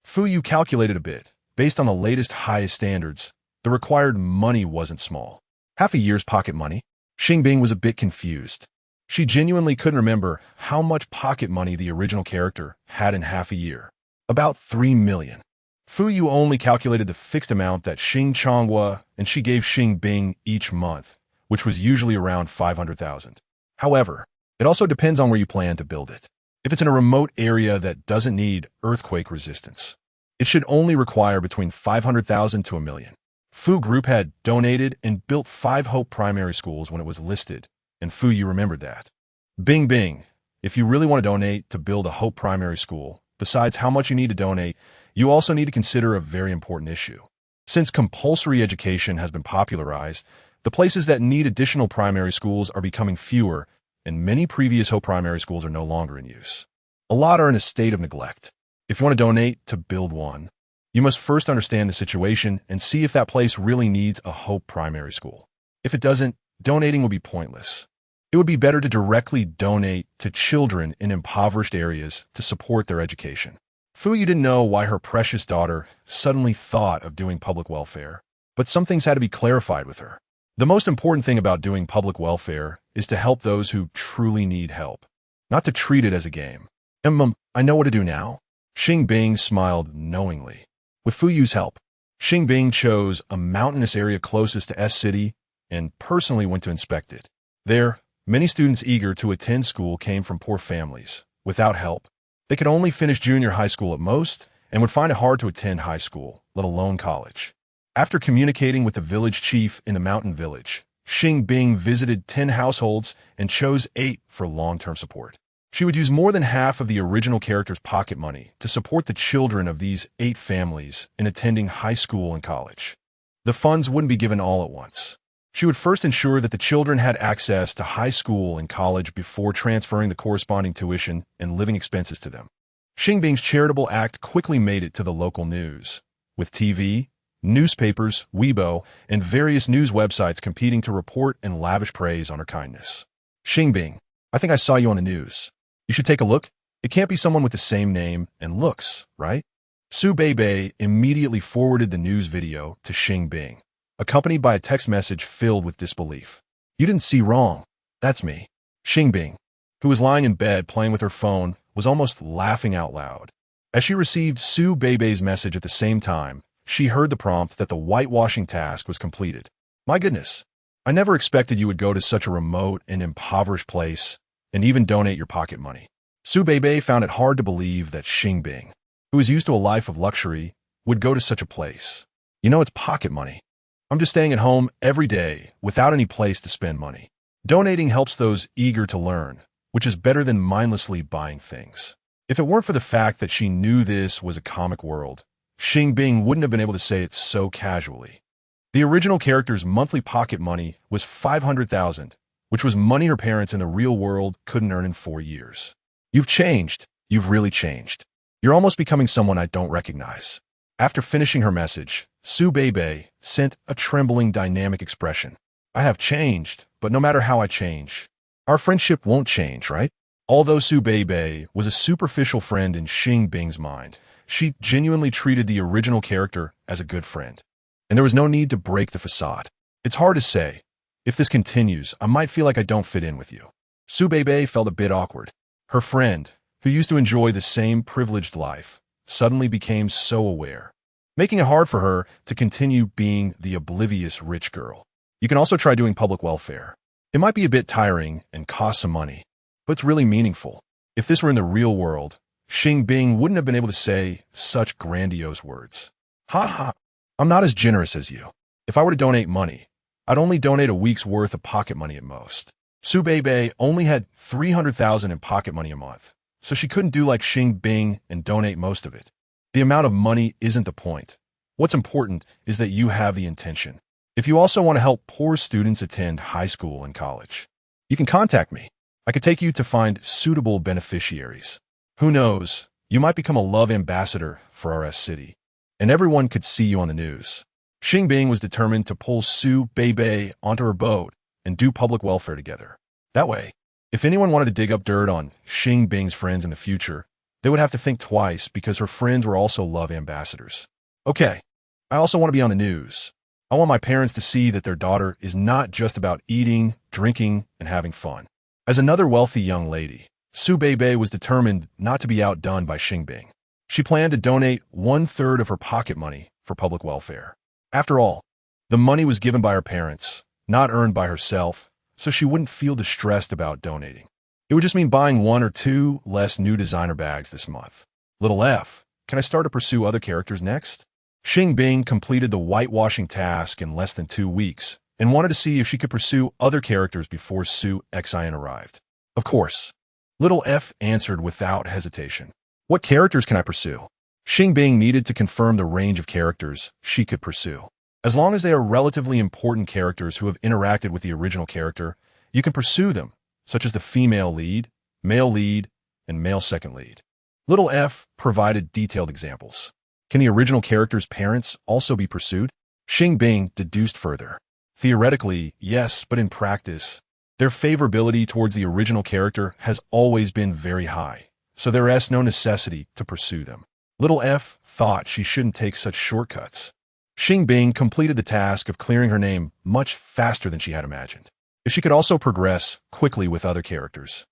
Fu Yu calculated a bit. Based on the latest highest standards, the required money wasn't small. Half a year's pocket money? Xing Bing was a bit confused. She genuinely couldn't remember how much pocket money the original character had in half a year. About 3 million. Fu Yu only calculated the fixed amount that Xing Changwu and she gave Xing Bing each month, which was usually around 500,000. However, it also depends on where you plan to build it. If it's in a remote area that doesn't need earthquake resistance, it should only require between 500,000 to 1 million. Fu Group had donated and built 5 Hope Primary Schools when it was listed, and Fu Yu remembered that. Bing Bing, if you really want to donate to build a Hope Primary School, besides how much you need to donate, you also need to consider a very important issue. Since compulsory education has been popularized, the places that need additional primary schools are becoming fewer, and many previous Hope Primary Schools are no longer in use. A lot are in a state of neglect. If you want to donate to build one, you must first understand the situation and see if that place really needs a Hope Primary School. If it doesn't, donating will be pointless. It would be better to directly donate to children in impoverished areas to support their education. Fu Yu didn't know why her precious daughter suddenly thought of doing public welfare, but some things had to be clarified with her. The most important thing about doing public welfare is to help those who truly need help, not to treat it as a game. I know what to do now. Xing Bing smiled knowingly. With Fu Yu's help, Xing Bing chose a mountainous area closest to S City and personally went to inspect it. There, many students eager to attend school came from poor families. Without help, they could only finish junior high school at most and would find it hard to attend high school, let alone college. After communicating with the village chief in the mountain village, Xing Bing visited 10 households and chose 8 for long-term support. She would use more than half of the original character's pocket money to support the children of these 8 families in attending high school and college. The funds wouldn't be given all at once. She would first ensure that the children had access to high school and college before transferring the corresponding tuition and living expenses to them. Xing Bing's charitable act quickly made it to the local news, with TV, newspapers, Weibo, and various news websites competing to report and lavish praise on her kindness. Xing Bing, I think I saw you on the news. You should take a look. It can't be someone with the same name and looks, right? Su Beibei immediately forwarded the news video to Xing Bing, accompanied by a text message filled with disbelief. You didn't see wrong. That's me. Xing Bing, who was lying in bed playing with her phone, was almost laughing out loud. As she received Su Beibei's message at the same time, she heard the prompt that the whitewashing task was completed. My goodness, I never expected you would go to such a remote and impoverished place and even donate your pocket money. Su Beibei found it hard to believe that Xing Bing, who was used to a life of luxury, would go to such a place. You know, it's pocket money. I'm just staying at home every day without any place to spend money. Donating helps those eager to learn, which is better than mindlessly buying things. If it weren't for the fact that she knew this was a comic world, Xing Bing wouldn't have been able to say it so casually. The original character's monthly pocket money was 500,000, which was money her parents in the real world couldn't earn in 4 years. You've changed. You've really changed. You're almost becoming someone I don't recognize. After finishing her message, Su Beibei sent a trembling, dynamic expression. I have changed, but no matter how I change, our friendship won't change, right? Although Su Beibei was a superficial friend in Xing Bing's mind, she genuinely treated the original character as a good friend. And there was no need to break the facade. It's hard to say. If this continues, I might feel like I don't fit in with you. Su Beibei felt a bit awkward. Her friend, who used to enjoy the same privileged life, suddenly became so aware, making it hard for her to continue being the oblivious rich girl. You can also try doing public welfare. It might be a bit tiring and cost some money, but it's really meaningful. If this were in the real world, Xing Bing wouldn't have been able to say such grandiose words. Ha ha, I'm not as generous as you. If I were to donate money, I'd only donate a week's worth of pocket money at most. Su Beibei only had 300,000 in pocket money a month, so she couldn't do like Xing Bing and donate most of it. The amount of money isn't the point. What's important is that you have the intention. If you also want to help poor students attend high school and college, you can contact me. I could take you to find suitable beneficiaries. Who knows, you might become a love ambassador for our city, and everyone could see you on the news. Xing Bing was determined to pull Su Beibei onto her boat and do public welfare together. That way, if anyone wanted to dig up dirt on Xing Bing's friends in the future, they would have to think twice because her friends were also love ambassadors. Okay, I also want to be on the news. I want my parents to see that their daughter is not just about eating, drinking, and having fun. As another wealthy young lady, Su Beibei was determined not to be outdone by Xing Bing. She planned to donate 1/3 of her pocket money for public welfare. After all, the money was given by her parents, not earned by herself, so she wouldn't feel distressed about donating. It would just mean buying 1 or 2 less new designer bags this month. Little F, can I start to pursue other characters next? Xing Bing completed the whitewashing task in less than 2 weeks and wanted to see if she could pursue other characters before Su Xin arrived. Of course. Little F answered without hesitation. What characters can I pursue? Xing Bing needed to confirm the range of characters she could pursue. As long as they are relatively important characters who have interacted with the original character, you can pursue them, such as the female lead, and male second lead. Little F provided detailed examples. Can the original character's parents also be pursued? Xing Bing deduced further. Theoretically, yes, but in practice, their favorability towards the original character has always been very high, so there is no necessity to pursue them. Little F thought she shouldn't take such shortcuts. Xing Bing completed the task of clearing her name much faster than she had imagined. If she could also progress quickly with other characters,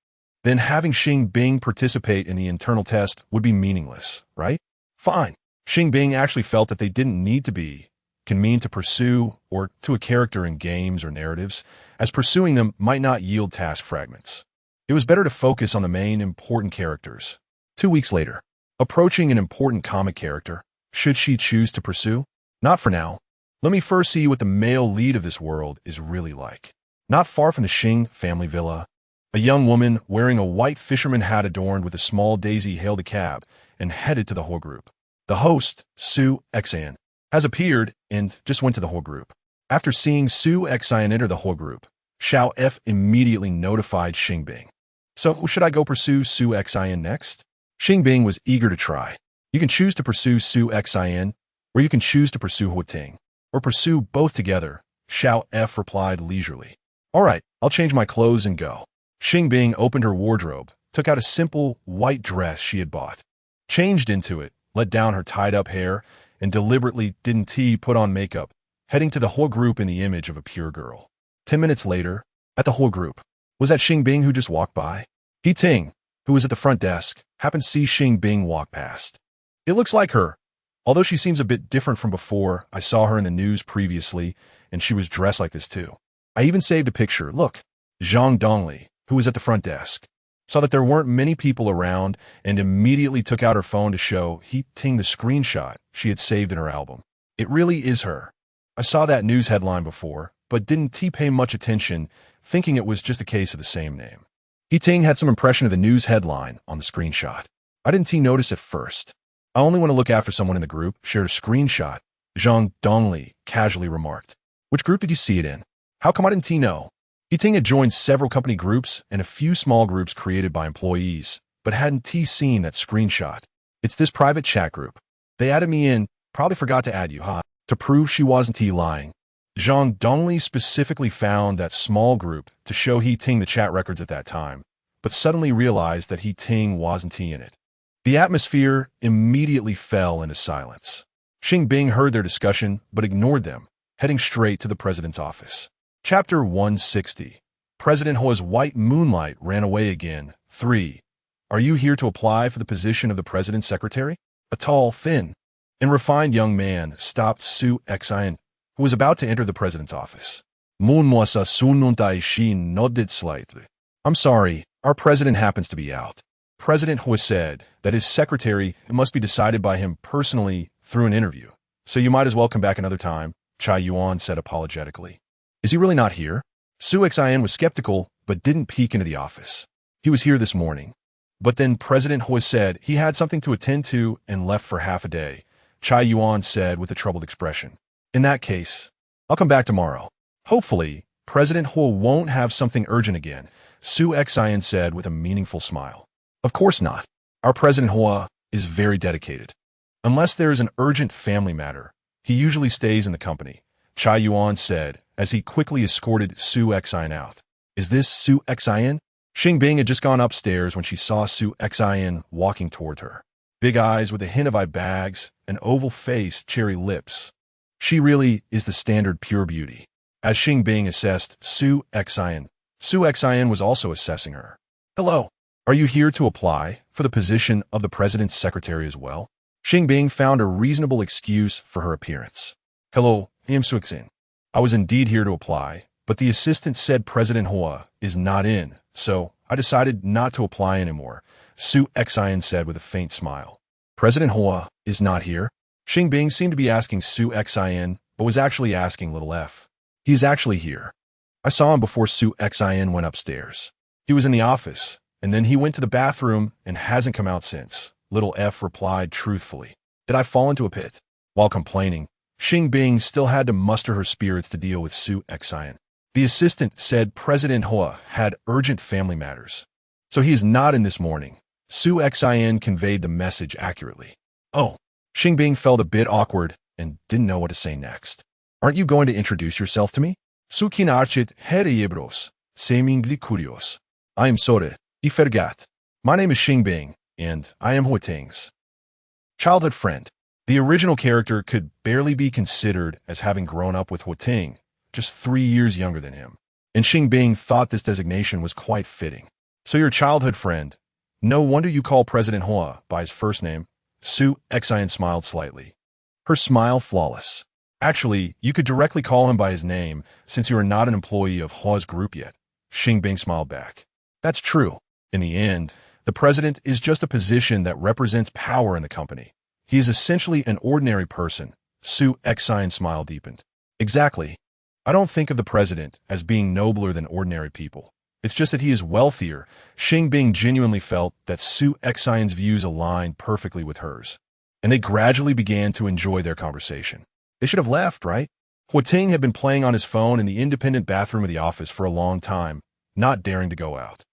then having Xing Bing participate in the internal test would be meaningless, right? Fine. Xing Bing actually felt that they didn't need to be, can mean to pursue, or to a character in games or narratives, as pursuing them might not yield task fragments. It was better to focus on the main important characters. 2 weeks later, approaching an important comic character, should she choose to pursue? Not for now. Let me first see what the male lead of this world is really like. Not far from the Xing family villa, a young woman wearing a white fisherman hat adorned with a small daisy hailed a cab and headed to the whole group. The host, Su Xin, has appeared and just went to the whole group. After seeing Su Xian enter the whole group, Xiao F immediately notified Xing Bing. So, should I go pursue Su Xian next? Xing Bing was eager to try. You can choose to pursue Su Xian, or you can choose to pursue Hu Ting, or pursue both together, Xiao F replied leisurely. All right, I'll change my clothes and go. Xing Bing opened her wardrobe, took out a simple white dress she had bought, changed into it, let down her tied-up hair, and deliberately didn't put on makeup, heading to the whole group in the image of a pure girl. 10 minutes later, at the whole group, was that Xing Bing who just walked by? He Ting, who was at the front desk, happened to see Xing Bing walk past. It looks like her. Although she seems a bit different from before, I saw her in the news previously, and she was dressed like this too. I even saved a picture. Look, Zhang Dongli, who was at the front desk, saw that there weren't many people around and immediately took out her phone to show He Ting the screenshot she had saved in her album. It really is her. I saw that news headline before, but didn't pay much attention, thinking it was just a case of the same name. He Ting had some impression of the news headline on the screenshot. I didn't notice at first. I only want to look after someone in the group, shared a screenshot, Zhang Dongli casually remarked. Which group did you see it in? How come I didn't know? He Ting had joined several company groups and a few small groups created by employees, but hadn't seen that screenshot. It's this private chat group. They added me in, probably forgot to add you, huh? To prove she wasn't lying. Zhang Dongli specifically found that small group to show He Ting the chat records at that time, but suddenly realized that He Ting wasn't in it. The atmosphere immediately fell into silence. Xing Bing heard their discussion, but ignored them, heading straight to the president's office. Chapter 160. President Hua's white moonlight ran away again. 3. Are you here to apply for the position of the president's secretary? A tall, thin, and refined young man stopped Su Xian, who was about to enter the president's office. Moonwasa Sununtai Shin nodded slightly. I'm sorry, our president happens to be out. President Hua said that his secretary must be decided by him personally through an interview, so you might as well come back another time, Chai Yuan said apologetically. Is he really not here? Su Xian was skeptical, but didn't peek into the office. He was here this morning. But then President Hua said he had something to attend to and left for half a day, Chai Yuan said with a troubled expression. In that case, I'll come back tomorrow. Hopefully, President Hua won't have something urgent again, Su Xian said with a meaningful smile. Of course not. Our President Hua is very dedicated. Unless there is an urgent family matter, he usually stays in the company, Chai Yuan said as he quickly escorted Su Xian out. Is this Su Xian? Xing Bing had just gone upstairs when she saw Su Xian walking toward her. Big eyes with a hint of eye bags, an oval face, cherry lips. She really is the standard pure beauty. As Xing Bing assessed Su Xian was also assessing her. Hello. Are you here to apply for the position of the president's secretary as well? Xing Bing found a reasonable excuse for her appearance. Hello, I'm Su Xian. I was indeed here to apply, but the assistant said President Hua is not in, so I decided not to apply anymore, Su Xian said with a faint smile. President Hua is not here? Xing Bing seemed to be asking Su Xian, but was actually asking little f. He is actually here. I saw him before Su Xian went upstairs. He was in the office, and then he went to the bathroom and hasn't come out since, little f replied truthfully. Did I fall into a pit? While complaining, Xing Bing still had to muster her spirits to deal with Su Xian. The assistant said President Hua had urgent family matters. So he is not in this morning. Su Xian conveyed the message accurately. Oh, Xing Bing felt a bit awkward and didn't know what to say next. Aren't you going to introduce yourself to me? Su kinarchit hereyebros, semingli curios. I am Sore, I forgot. My name is Xing Bing, and I am Hua Ting's childhood friend. The original character could barely be considered as having grown up with Hua Ting, just 3 years younger than him. And Xing Bing thought this designation was quite fitting. So your childhood friend. No wonder you call President Hua by his first name. Su Xian smiled slightly. Her smile flawless. Actually, you could directly call him by his name since you are not an employee of Hua's group yet. Xing Bing smiled back. That's true. In the end, the president is just a position that represents power in the company. He is essentially an ordinary person. Su Xian smile deepened. Exactly. I don't think of the president as being nobler than ordinary people. It's just that he is wealthier. Xing Bing genuinely felt that Su Xian's views aligned perfectly with hers, and they gradually began to enjoy their conversation. They should have left, right? Huating had been playing on his phone in the independent bathroom of the office for a long time, not daring to go out.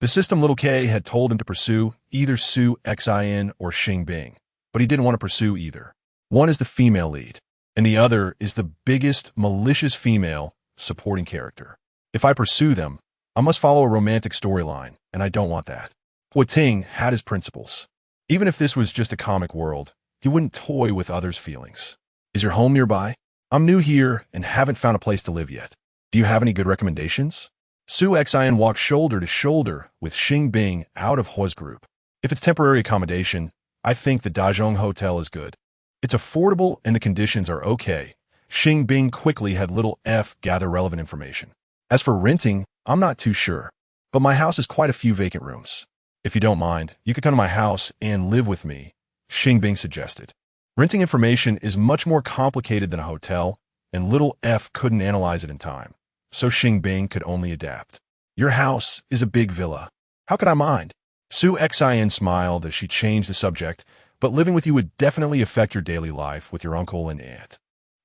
The system little K had told him to pursue either Su Xin or Xing Bing, but he didn't want to pursue either. One is the female lead, and the other is the biggest, malicious female supporting character. If I pursue them, I must follow a romantic storyline, and I don't want that. Huating had his principles. Even if this was just a comic world, he wouldn't toy with others' feelings. Is your home nearby? I'm new here and haven't found a place to live yet. Do you have any good recommendations? Su Xin walked shoulder to shoulder with Xing Bing out of Hua's group. If it's temporary accommodation, I think the Dazhong Hotel is good. It's affordable and the conditions are okay. Xing Bing quickly had little F gather relevant information. As for renting, I'm not too sure, but my house has quite a few vacant rooms. If you don't mind, you could come to my house and live with me, Xing Bing suggested. Renting information is much more complicated than a hotel, and little F couldn't analyze it in time, so Xing Bing could only adapt. Your house is a big villa. How could I mind? Su Xin smiled as she changed the subject, but living with you would definitely affect your daily life with your uncle and aunt.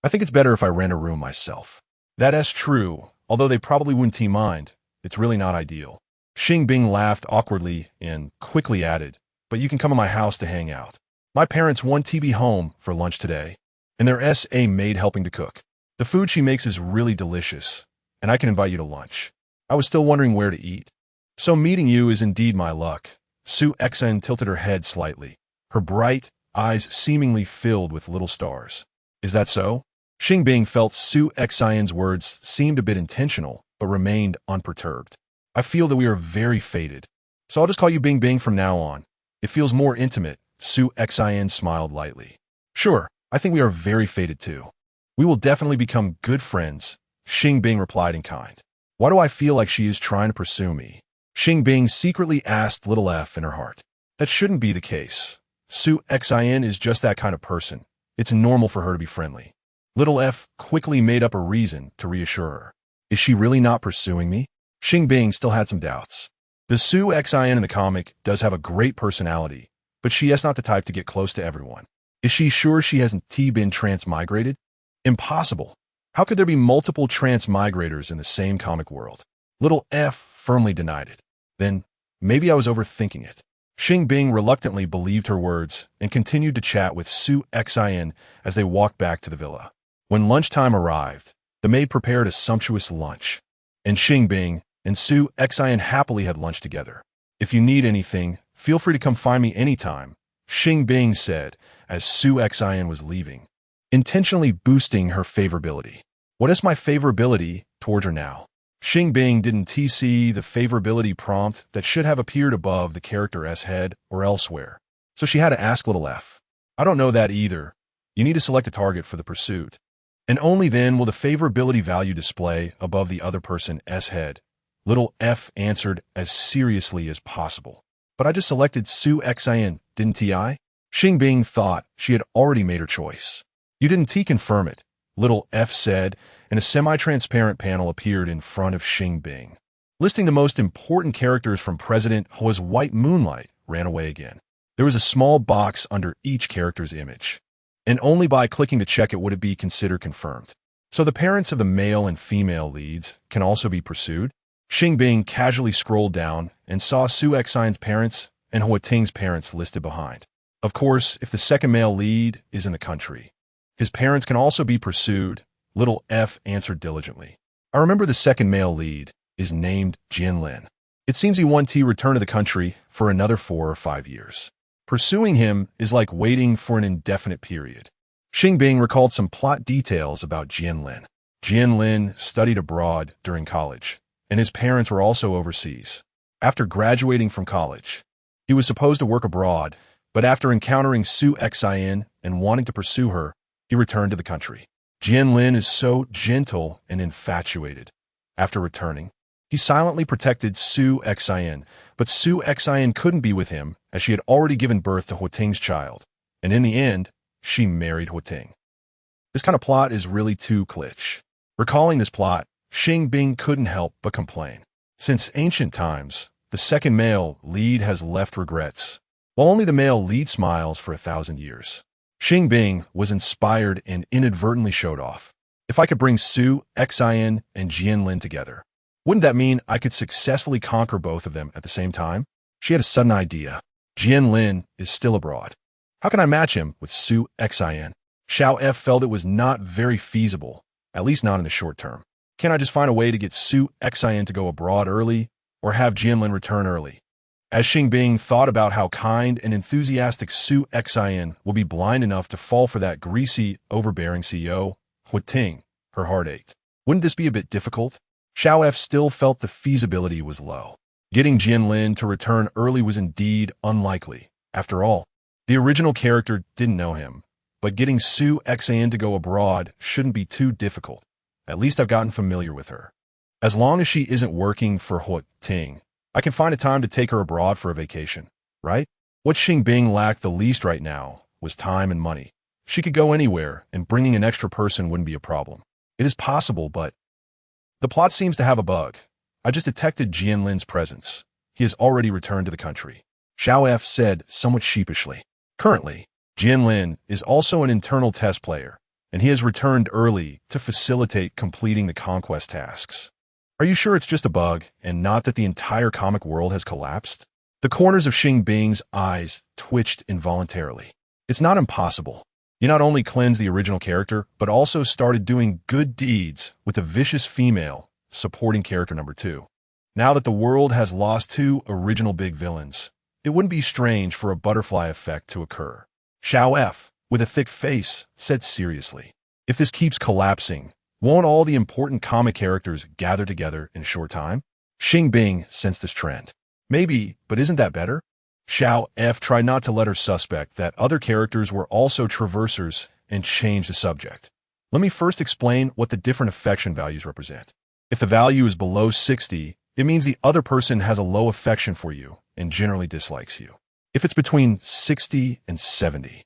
I think it's better if I rent a room myself. That's true, although they probably wouldn't mind. It's really not ideal. Xing Bing laughed awkwardly and quickly added, but you can come to my house to hang out. My parents want to be home for lunch today, and there's a maid helping to cook. The food she makes is really delicious, and I can invite you to lunch. I was still wondering where to eat. So meeting you is indeed my luck. Su Xin tilted her head slightly, her bright eyes seemingly filled with little stars. Is that so? Xing Bing felt Su Xin's words seemed a bit intentional, but remained unperturbed. I feel that we are very fated, so I'll just call you Bing Bing from now on. It feels more intimate. Su Xin smiled lightly. Sure, I think we are very fated too. We will definitely become good friends, Xing Bing replied in kind. Why do I feel like she is trying to pursue me? Xing Bing secretly asked little F in her heart. That shouldn't be the case. Su Xin is just that kind of person. It's normal for her to be friendly. Little F quickly made up a reason to reassure her. Is she really not pursuing me? Xing Bing still had some doubts. The Su Xin in the comic does have a great personality, but she is not the type to get close to everyone. Is she sure she hasn't been transmigrated? Impossible. How could there be multiple transmigrators in the same comic world? Little F firmly denied it. Then, maybe I was overthinking it. Xing Bing reluctantly believed her words and continued to chat with Su Xin as they walked back to the villa. When lunchtime arrived, the maid prepared a sumptuous lunch, and Xing Bing and Su Xin happily had lunch together. If you need anything, feel free to come find me anytime, Xing Bing said as Su Xin was leaving, intentionally boosting her favorability. What is my favorability toward her now? Xing Bing didn't see the favorability prompt that should have appeared above the character's head or elsewhere, so she had to ask little F. I don't know that either. You need to select a target for the pursuit, and only then will the favorability value display above the other person's head. Little F answered as seriously as possible. But I just selected Su Xin, didn't I? Xing Bing thought she had already made her choice. You didn't confirm it, little F said, and a semi-transparent panel appeared in front of Xing Bing. Listing the most important characters from President Hua's White Moonlight ran away again. There was a small box under each character's image, and only by clicking to check it would it be considered confirmed. So the parents of the male and female leads can also be pursued? Xing Bing casually scrolled down and saw Su Xin's parents and Huating's parents listed behind. Of course, if the second male lead is in the country, his parents can also be pursued, little F answered diligently. I remember the second male lead is named Jianlin. It seems he wants to return to the country for another 4 or 5 years. Pursuing him is like waiting for an indefinite period. Xing Bing recalled some plot details about Jianlin. Jianlin studied abroad during college, and his parents were also overseas. After graduating from college, he was supposed to work abroad, but after encountering Su Xin and wanting to pursue her, he returned to the country. Jianlin is so gentle and infatuated. After returning, he silently protected Su Xin, but Su Xin couldn't be with him as she had already given birth to Huating's child, and in the end, she married Huating. This kind of plot is really too kitsch. Recalling this plot, Xing Bing couldn't help but complain. Since ancient times, the second male lead has left regrets, while only the male lead smiles for 1,000 years. Xing Bing was inspired and inadvertently showed off. If I could bring Su, Xin, and Jianlin together, wouldn't that mean I could successfully conquer both of them at the same time? She had a sudden idea. Jianlin is still abroad. How can I match him with Su, Xin? Xiao F felt it was not very feasible, at least not in the short term. Can't I just find a way to get Su, Xin to go abroad early, or have Jianlin return early? As Xing Bing thought about how kind and enthusiastic Su, Xin will be blind enough to fall for that greasy, overbearing CEO, Ting, her heart ached. Wouldn't this be a bit difficult? Xiao F still felt the feasibility was low. Getting Jianlin to return early was indeed unlikely. After all, the original character didn't know him, but getting Su, Xin to go abroad shouldn't be too difficult. At least I've gotten familiar with her. As long as she isn't working for Ting, I can find a time to take her abroad for a vacation, right? What Xing Bing lacked the least right now was time and money. She could go anywhere, and bringing an extra person wouldn't be a problem. It is possible, but the plot seems to have a bug. I just detected Jianlin's presence. He has already returned to the country. Xiao F said somewhat sheepishly. Currently, Jianlin is also an internal test player, and he has returned early to facilitate completing the conquest tasks. Are you sure it's just a bug, and not that the entire comic world has collapsed? The corners of Xing Bing's eyes twitched involuntarily. It's not impossible. You not only cleansed the original character, but also started doing good deeds with the vicious female supporting character number 2. Now that the world has lost 2 original big villains, it wouldn't be strange for a butterfly effect to occur. Xiao F, with a thick face, said seriously, if this keeps collapsing, won't all the important comic characters gather together in a short time? Xing Bing sensed this trend. Maybe, but isn't that better? Xiao F tried not to let her suspect that other characters were also traversers and changed the subject. Let me first explain what the different affection values represent. If the value is below 60, it means the other person has a low affection for you and generally dislikes you. If it's between 60 and 70,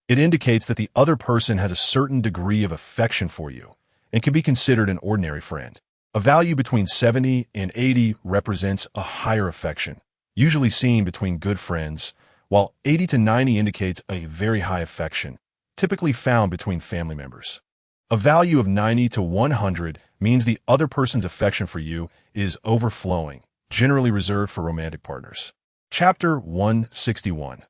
it indicates that the other person has a certain degree of affection for you and can be considered an ordinary friend. A value between 70 and 80 represents a higher affection, usually seen between good friends, while 80 to 90 indicates a very high affection, typically found between family members. A value of 90 to 100 means the other person's affection for you is overflowing, generally reserved for romantic partners. Chapter 161.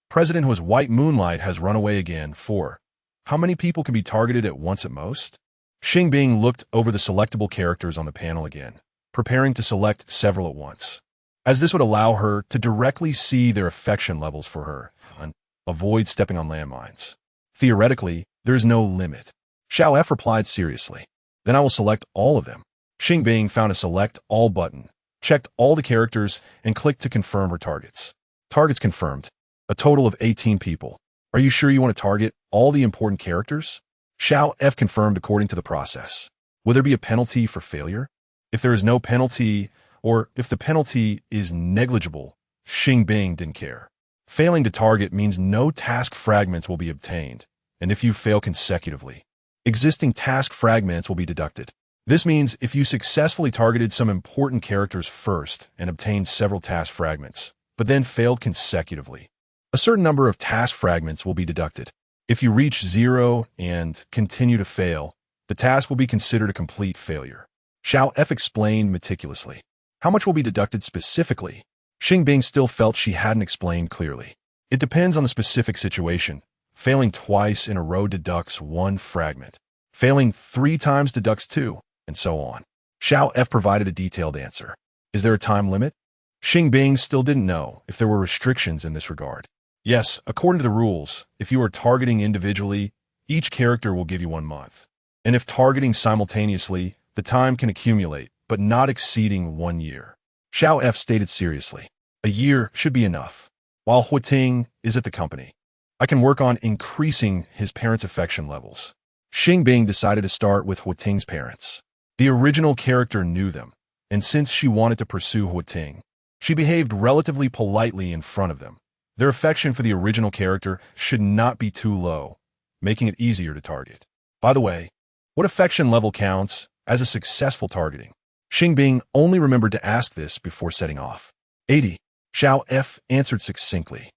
President whose white moonlight has run away again. 4. How many people can be targeted at once at most? Xing Bing looked over the selectable characters on the panel again, preparing to select several at once, as this would allow her to directly see their affection levels for her and avoid stepping on landmines. Theoretically, there is no limit. Xiao F replied seriously. Then I will select all of them. Xing Bing found a Select All button, checked all the characters, and clicked to confirm her targets. Targets confirmed. A total of 18 people. Are you sure you want to target all the important characters? Xiao F confirmed according to the process. Will there be a penalty for failure? If there is no penalty, or if the penalty is negligible, Xing Bing didn't care. Failing to target means no task fragments will be obtained, and if you fail consecutively, existing task fragments will be deducted. This means if you successfully targeted some important characters first and obtained several task fragments, but then failed consecutively, a certain number of task fragments will be deducted. If you reach 0 and continue to fail, the task will be considered a complete failure. Xiao F explained meticulously. How much will be deducted specifically? Xing Bing still felt she hadn't explained clearly. It depends on the specific situation. Failing twice in a row deducts 1 fragment. Failing 3 times deducts 2, and so on. Xiao F provided a detailed answer. Is there a time limit? Xing Bing still didn't know if there were restrictions in this regard. Yes, according to the rules, if you are targeting individually, each character will give you 1 month. And if targeting simultaneously, the time can accumulate, but not exceeding 1 year. Xiao F stated seriously. A year should be enough. While Ting is at the company, I can work on increasing his parents' affection levels. Xing Bing decided to start with Ting's parents. The original character knew them, and since she wanted to pursue Ting, she behaved relatively politely in front of them. Their affection for the original character should not be too low, making it easier to target. By the way, what affection level counts as a successful targeting? Xing Bing only remembered to ask this before setting off. 80. Xiao F answered succinctly.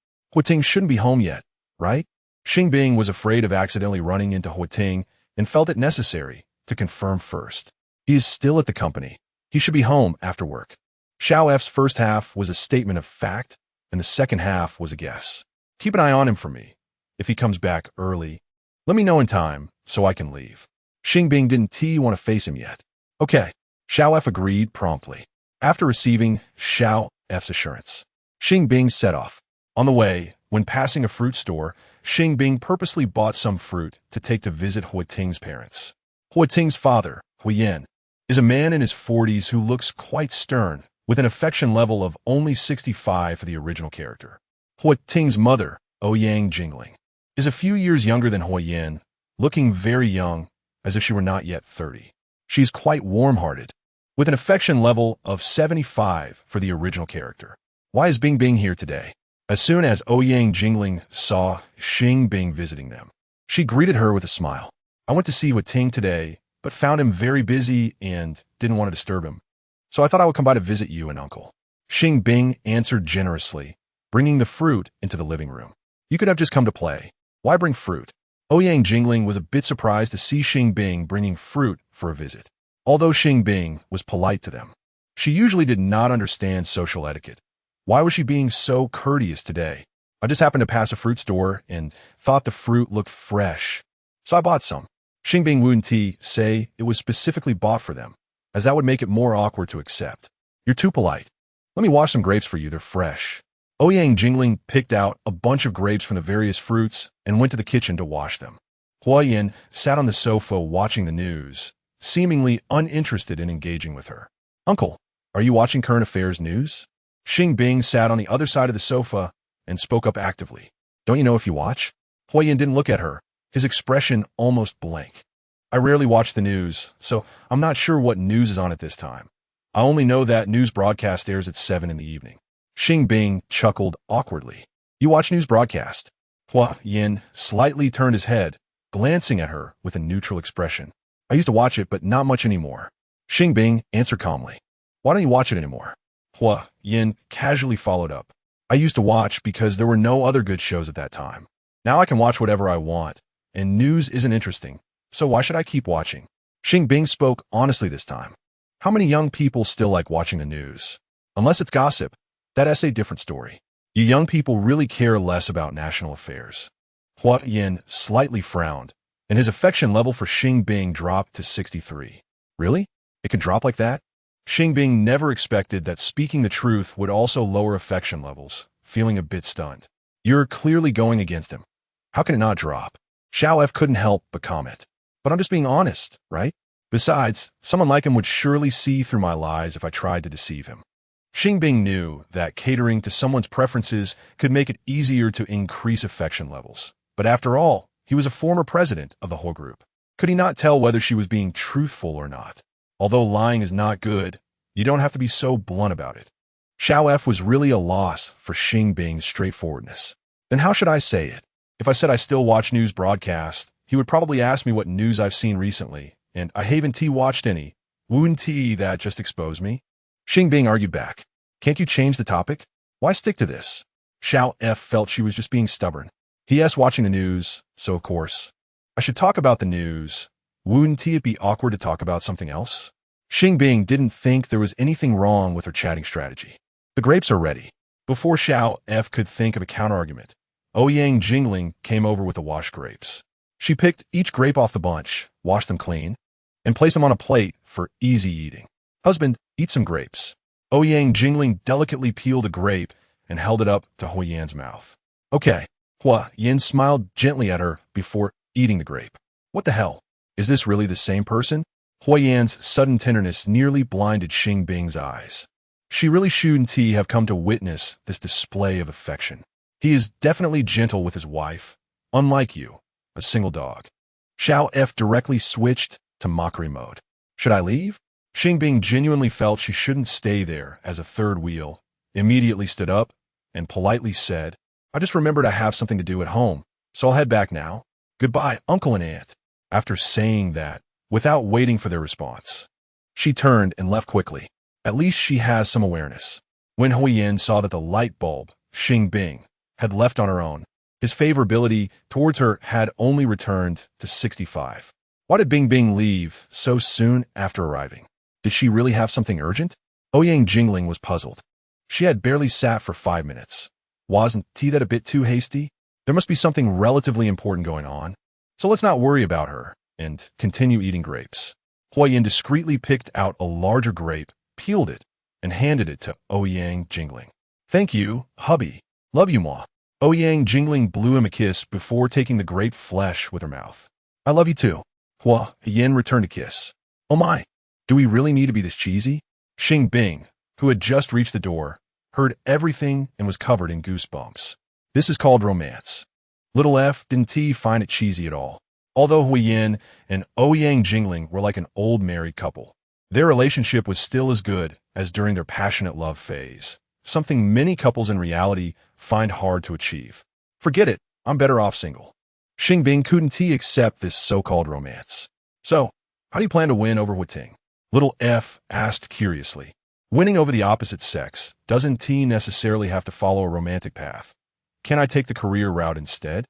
Ting shouldn't be home yet, right? Xing Bing was afraid of accidentally running into Ting and felt it necessary to confirm first. He is still at the company. He should be home after work. Xiao F's first half was a statement of fact, and the second half was a guess. Keep an eye on him for me. If he comes back early, let me know in time so I can leave. Xing Bing didn't want to face him yet. Okay. Xiao F agreed promptly. After receiving Xiao F's assurance, Xing Bing set off. On the way, when passing a fruit store, Xing Bing purposely bought some fruit to take to visit Hui Ting's parents. Hui Ting's father, Hui Yan, is a man in his 40s who looks quite stern, with an affection level of only 65 for the original character. Hui Ting's mother, Ouyang Jingling, is a few years younger than Hui Yan, looking very young, as if she were not yet 30. She's quite warm-hearted, with an affection level of 75 for the original character. Why is Bing Bing here today? As soon as Ouyang Jingling saw Xing Bing visiting them, she greeted her with a smile. I went to see Hui Ting today, but found him very busy and didn't want to disturb him. So I thought I would come by to visit you and Uncle. Xing Bing answered generously, bringing the fruit into the living room. You could have just come to play. Why bring fruit? Ouyang Jingling was a bit surprised to see Xing Bing bringing fruit for a visit. Although Xing Bing was polite to them, she usually did not understand social etiquette. Why was she being so courteous today? I just happened to pass a fruit store and thought the fruit looked fresh, so I bought some. Xing Bing wouldn't say it was specifically bought for them, as that would make it more awkward to accept. You're too polite. Let me wash some grapes for you, they're fresh. Ouyang Jingling picked out a bunch of grapes from the various fruits and went to the kitchen to wash them. Hua Yin sat on the sofa watching the news, seemingly uninterested in engaging with her. Uncle, are you watching current affairs news? Xing Bing sat on the other side of the sofa and spoke up actively. Don't you know if you watch? Hua Yin didn't look at her, his expression almost blank. I rarely watch the news, so I'm not sure what news is on at this time. I only know that news broadcast airs at 7 in the evening. Xing Bing chuckled awkwardly. You watch news broadcast? Hua Yin slightly turned his head, glancing at her with a neutral expression. I used to watch it, but not much anymore. Xing Bing answered calmly. Why don't you watch it anymore? Hua Yin casually followed up. I used to watch because there were no other good shows at that time. Now I can watch whatever I want, and news isn't interesting, so why should I keep watching? Xing Bing spoke honestly this time. How many young people still like watching the news? Unless it's gossip, that's a different story. You young people really care less about national affairs. Hua Yin slightly frowned, and his affection level for Xing Bing dropped to 63. Really? It could drop like that? Xing Bing never expected that speaking the truth would also lower affection levels, feeling a bit stunned. You're clearly going against him. How can it not drop? Xiao F couldn't help but comment. But I'm just being honest, right? Besides, someone like him would surely see through my lies if I tried to deceive him. Xing Bing knew that catering to someone's preferences could make it easier to increase affection levels. But after all, he was a former president of the whole group. Could he not tell whether she was being truthful or not? Although lying is not good, you don't have to be so blunt about it. Xiao F was really a loss for Xing Bing's straightforwardness. Then how should I say it? If I said I still watch news broadcasts, he would probably ask me what news I've seen recently, and I haven't watched any. Wouldn't that just expose me? Xing Bing argued back. Can't you change the topic? Why stick to this? Xiao F felt she was just being stubborn. He asked watching the news, so of course, I should talk about the news. Wouldn't it be awkward to talk about something else? Xing Bing didn't think there was anything wrong with her chatting strategy. The grapes are ready. Before Xiao F could think of a counterargument, Ouyang Jingling came over with the washed grapes. She picked each grape off the bunch, washed them clean, and placed them on a plate for easy eating. Husband, eat some grapes. Ouyang Jingling delicately peeled a grape and held it up to Hui Yan's mouth. Okay. Hua Yin smiled gently at her before eating the grape. What the hell? Is this really the same person? Hui Yan's sudden tenderness nearly blinded Xing Bing's eyes. She really shouldn't have come to witness this display of affection. He is definitely gentle with his wife, unlike you, a single dog. Xiao F directly switched to mockery mode. Should I leave? Xing Bing genuinely felt she shouldn't stay there as a third wheel, immediately stood up, and politely said, I just remembered I have something to do at home, so I'll head back now. Goodbye, uncle and aunt. After saying that, without waiting for their response, she turned and left quickly. At least she has some awareness. When Hui Yin saw that the light bulb, Xing Bing, had left on her own, his favorability towards her had only returned to 65. Why did Bing Bing leave so soon after arriving? Did she really have something urgent? Ouyang Jingling was puzzled. She had barely sat for 5 minutes. Wasn't that a bit too hasty? There must be something relatively important going on. So let's not worry about her and continue eating grapes. Huiyin discreetly picked out a larger grape, peeled it, and handed it to Ouyang Jingling. Thank you, hubby. Love you, ma. Ouyang Jingling blew him a kiss before taking the grape flesh with her mouth. I love you too. Huiyin returned a kiss. Oh my, do we really need to be this cheesy? Xing Bing, who had just reached the door, heard everything and was covered in goosebumps. This is called romance. Little F didn't find it cheesy at all. Although Huiyin and Ouyang Jingling were like an old married couple, their relationship was still as good as during their passionate love phase, something many couples in reality find hard to achieve. Forget it, I'm better off single. Xing Bing couldn't accept this so-called romance. So, how do you plan to win over Huiting? Little F asked curiously. Winning over the opposite sex doesn't necessarily have to follow a romantic path. Can I take the career route instead?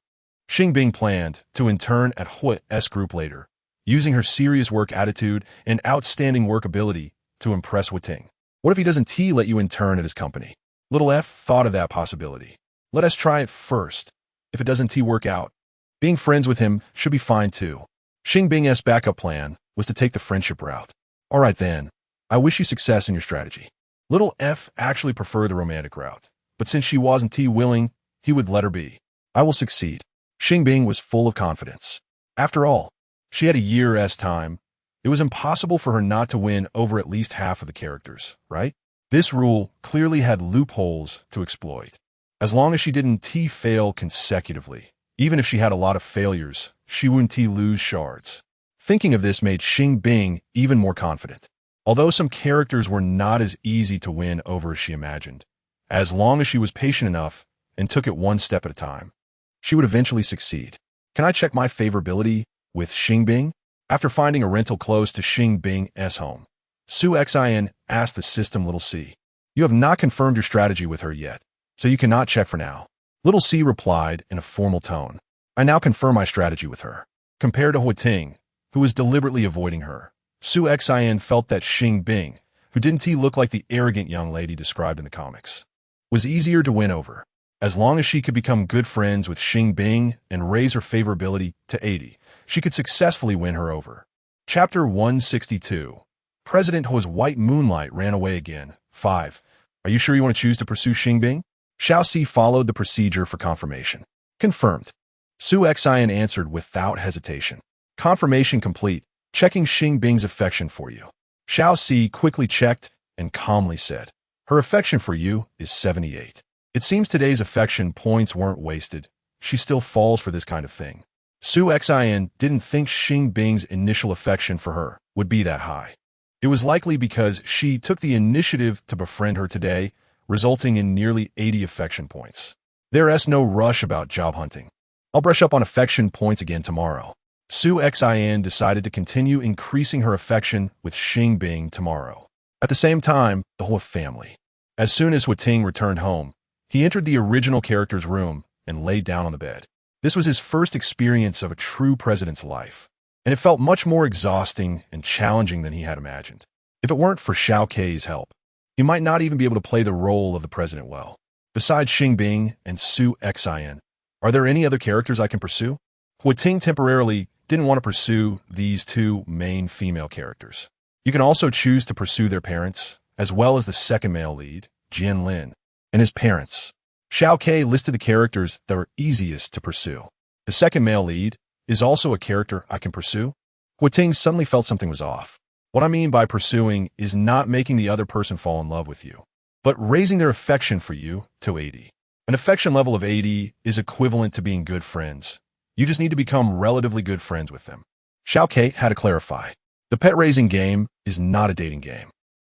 Xing Bing planned to intern at Hui's group later, using her serious work attitude and outstanding work ability to impress Huiting. What if he doesn't let you intern at his company? Little F thought of that possibility. Let us try it first. If it doesn't work out, being friends with him should be fine too. Xing Bing's backup plan was to take the friendship route. All right then, I wish you success in your strategy. Little F actually preferred the romantic route, but since she wasn't willing, he would let her be. I will succeed. Xing Bing was full of confidence. After all, she had a year's time. It was impossible for her not to win over at least half of the characters, right? This rule clearly had loopholes to exploit. As long as she didn't fail consecutively, even if she had a lot of failures, she wouldn't lose shards. Thinking of this made Xing Bing even more confident. Although some characters were not as easy to win over as she imagined, as long as she was patient enough and took it one step at a time, she would eventually succeed. Can I check my favorability with Xing Bing? After finding a rental close to Xing Bing's home, Su Xin asked the system Little C. You have not confirmed your strategy with her yet, so you cannot check for now. Little C replied in a formal tone. I now confirm my strategy with her. Compared to Huiting, who was deliberately avoiding her, Su Xin felt that Xing Bing, who didn't look like the arrogant young lady described in the comics, was easier to win over. As long as she could become good friends with Xing Bing and raise her favorability to 80, she could successfully win her over. Chapter 162. President Hui's white moonlight ran away again. 5. Are you sure you want to choose to pursue Xing Bing? Xiao Si followed the procedure for confirmation. Confirmed. Su Xin answered without hesitation. Confirmation complete. Checking Xing Bing's affection for you. Xiao Si quickly checked and calmly said, her affection for you is 78. It seems today's affection points weren't wasted. She still falls for this kind of thing. Su Xin didn't think Xing Bing's initial affection for her would be that high. It was likely because she took the initiative to befriend her today, resulting in nearly 80 affection points. There's no rush about job hunting. I'll brush up on affection points again tomorrow. Su Xin decided to continue increasing her affection with Xing Bing tomorrow. At the same time, the Hui family. As soon as Huiting returned home, he entered the original character's room and laid down on the bed. This was his first experience of a true president's life, and it felt much more exhausting and challenging than he had imagined. If it weren't for Xiao Kei's help, he might not even be able to play the role of the president well. Besides Xing Bing and Su Xin, are there any other characters I can pursue? Huiting temporarily didn't want to pursue these two main female characters. You can also choose to pursue their parents, as well as the second male lead, Jian Lin, and his parents. Xiao Kei listed the characters that were easiest to pursue. The second male lead is also a character I can pursue. Huiting suddenly felt something was off. What I mean by pursuing is not making the other person fall in love with you, but raising their affection for you to 80. An affection level of 80 is equivalent to being good friends. You just need to become relatively good friends with them. Xiao Kei had to clarify. The pet-raising game is not a dating game.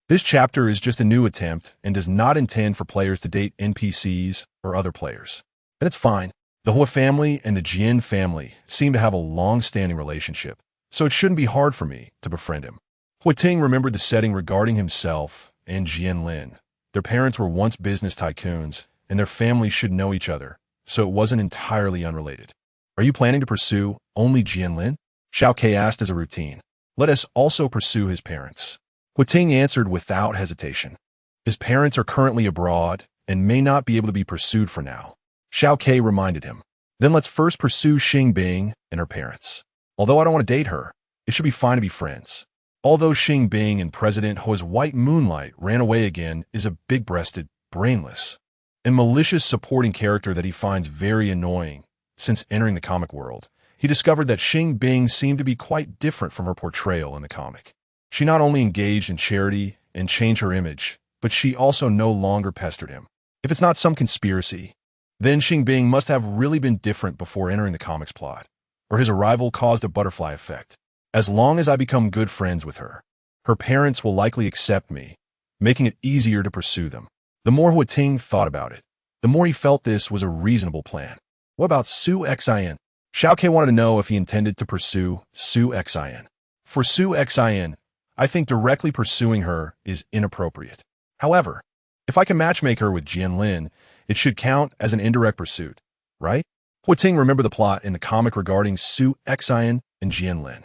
This chapter is just a new attempt and does not intend for players to date NPCs or other players. And it's fine. The Hui family and the Jian family seem to have a long-standing relationship, so it shouldn't be hard for me to befriend him. Huiting remembered the setting regarding himself and Jian Lin. Their parents were once business tycoons, and their families should know each other, so it wasn't entirely unrelated. Are you planning to pursue only Jian Lin? Xiao Ke asked as a routine. Let us also pursue his parents. Huating answered without hesitation. His parents are currently abroad and may not be able to be pursued for now. Xiao Ke reminded him. Then let's first pursue Xing Bing and her parents. Although I don't want to date her, it should be fine to be friends. Although Xing Bing and President Ho's white moonlight ran away again is a big-breasted, brainless, and malicious supporting character that he finds very annoying. Since entering the comic world, he discovered that Xing Bing seemed to be quite different from her portrayal in the comic. She not only engaged in charity and changed her image, but she also no longer pestered him. If it's not some conspiracy, then Xing Bing must have really been different before entering the comic's plot, or his arrival caused a butterfly effect. As long as I become good friends with her, her parents will likely accept me, making it easier to pursue them. The more Huating thought about it, the more he felt this was a reasonable plan. What about Su Xin? Xiao Ke wanted to know if he intended to pursue Su Xin. For Su Xin, I think directly pursuing her is inappropriate. However, if I can matchmake her with Jianlin, it should count as an indirect pursuit, right? Huating remembered the plot in the comic regarding Su Xin and Jianlin.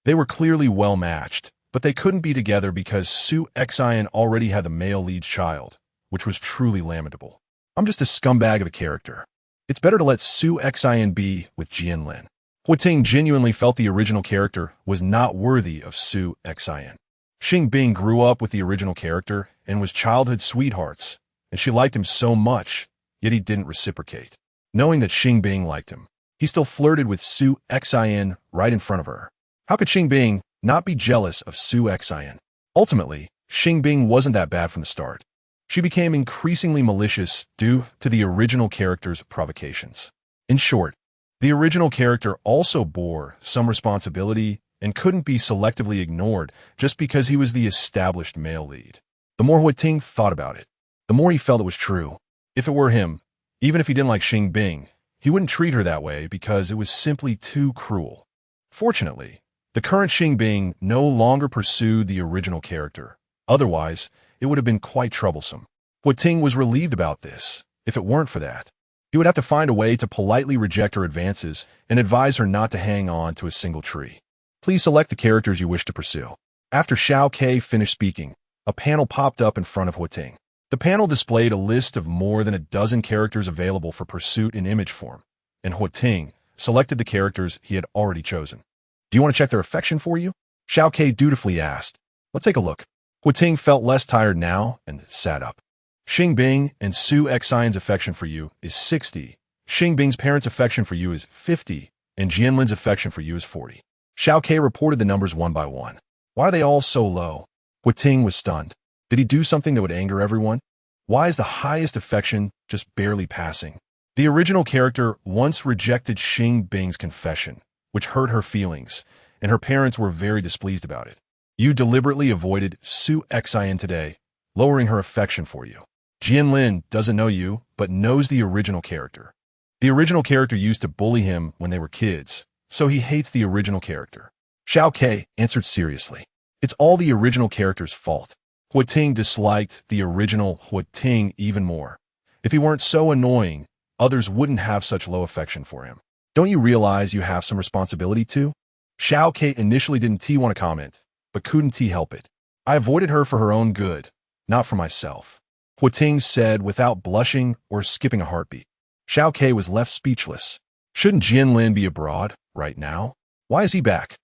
They were clearly well matched, but they couldn't be together because Su Xin already had the male lead child, which was truly lamentable. I'm just a scumbag of a character. It's better to let Su Xin be with Jianlin. Huating genuinely felt the original character was not worthy of Su Xin. Xing Bing grew up with the original character and was childhood sweethearts, and she liked him so much, yet he didn't reciprocate. Knowing that Xing Bing liked him, he still flirted with Su Xin right in front of her. How could Xing Bing not be jealous of Su Xin? Ultimately, Xing Bing wasn't that bad from the start. She became increasingly malicious due to the original character's provocations. In short, the original character also bore some responsibility and couldn't be selectively ignored just because he was the established male lead. The more Huating thought about it, the more he felt it was true. If it were him, even if he didn't like Xing Bing, he wouldn't treat her that way because it was simply too cruel. Fortunately, the current Xing Bing no longer pursued the original character. Otherwise, it would have been quite troublesome. Huating was relieved about this. If it weren't for that, he would have to find a way to politely reject her advances and advise her not to hang on to a single tree. Please select the characters you wish to pursue. After Xiao Ke finished speaking, a panel popped up in front of Huating. The panel displayed a list of more than a dozen characters available for pursuit in image form, and Huating selected the characters he had already chosen. Do you want to check their affection for you? Xiao Ke dutifully asked. Let's take a look. Huating felt less tired now and sat up. Xing Bing and Su Xin's affection for you is 60. Xing Bing's parents' affection for you is 50, and Jianlin's affection for you is 40. Xiao Ke reported the numbers one by one. Why are they all so low? Huating was stunned. Did he do something that would anger everyone? Why is the highest affection just barely passing? The original character once rejected Xing Bing's confession, which hurt her feelings, and her parents were very displeased about it. You deliberately avoided Su Xin today, lowering her affection for you. Jianlin doesn't know you, but knows the original character. The original character used to bully him when they were kids, so he hates the original character. Xiao Ke answered seriously. It's all the original character's fault. Huating disliked the original Huating even more. If he weren't so annoying, others wouldn't have such low affection for him. Don't you realize you have some responsibility too? Xiao Ke initially didn't want to comment, but couldn't help it. I avoided her for her own good, not for myself. Huating said without blushing or skipping a heartbeat. Xiao Ke was left speechless. Shouldn't Jianlin be abroad right now? Why is he back?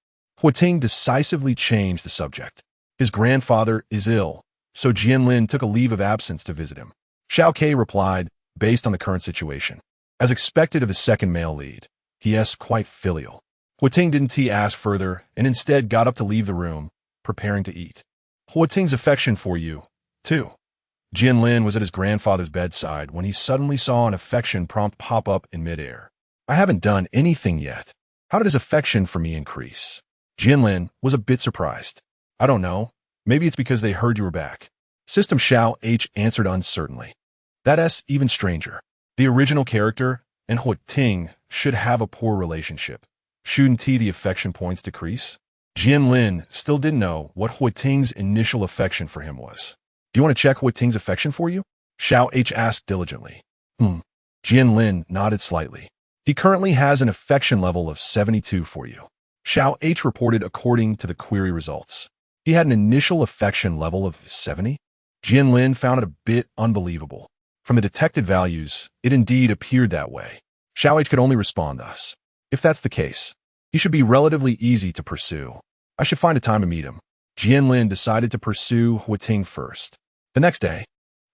Huating decisively changed the subject. His grandfather is ill, so Jianlin took a leave of absence to visit him. Xiao Ke replied, based on the current situation. As expected of his second male lead, he is quite filial. Huating didn't ask further and instead got up to leave the room, preparing to eat. Huating's affection for you, too. Jianlin was at his grandfather's bedside when he suddenly saw an affection prompt pop up in midair. I haven't done anything yet. How did his affection for me increase? Jianlin was a bit surprised. I don't know. Maybe it's because they heard you were back. System Xiao H answered uncertainly. That's even stranger. The original character and Huating should have a poor relationship. Shouldn't the affection points decrease? Jianlin still didn't know what Huating's initial affection for him was. Do you want to check Huating's affection for you? Xiao H asked diligently. Jianlin nodded slightly. He currently has an affection level of 72 for you. Xiao H reported according to the query results. He had an initial affection level of 70. Jian Lin found it a bit unbelievable. From the detected values, it indeed appeared that way. Xiao H could only respond thus. If that's the case, he should be relatively easy to pursue. I should find a time to meet him. Jian Lin decided to pursue Hua Ting first. The next day,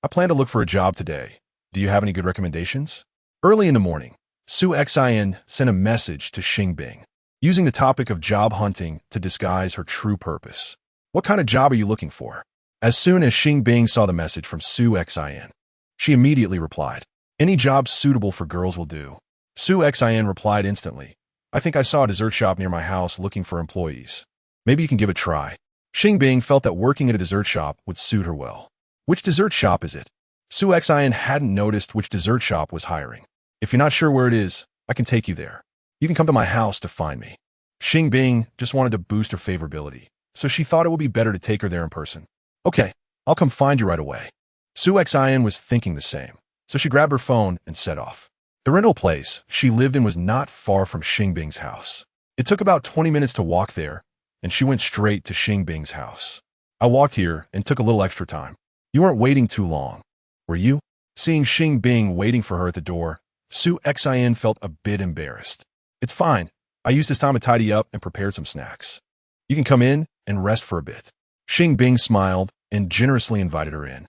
I plan to look for a job today. Do you have any good recommendations? Early in the morning, Su Xin sent a message to Xing Bing, using the topic of job hunting to disguise her true purpose. What kind of job are you looking for? As soon as Xing Bing saw the message from Su Xin, she immediately replied, any job suitable for girls will do. Su Xin replied instantly, I think I saw a dessert shop near my house looking for employees. Maybe you can give it a try. Xing Bing felt that working at a dessert shop would suit her well. Which dessert shop is it? Su Xin hadn't noticed which dessert shop was hiring. If you're not sure where it is, I can take you there. You can come to my house to find me. Xing Bing just wanted to boost her favorability, so she thought it would be better to take her there in person. Okay, I'll come find you right away. Su Xin was thinking the same, so she grabbed her phone and set off. The rental place she lived in was not far from Xing Bing's house. It took about 20 minutes to walk there, and she went straight to Xing Bing's house. I walked here and took a little extra time. You weren't waiting too long, were you? Seeing Xing Bing waiting for her at the door, Su Xin felt a bit embarrassed. It's fine. I used this time to tidy up and prepared some snacks. You can come in and rest for a bit. Xing Bing smiled and generously invited her in.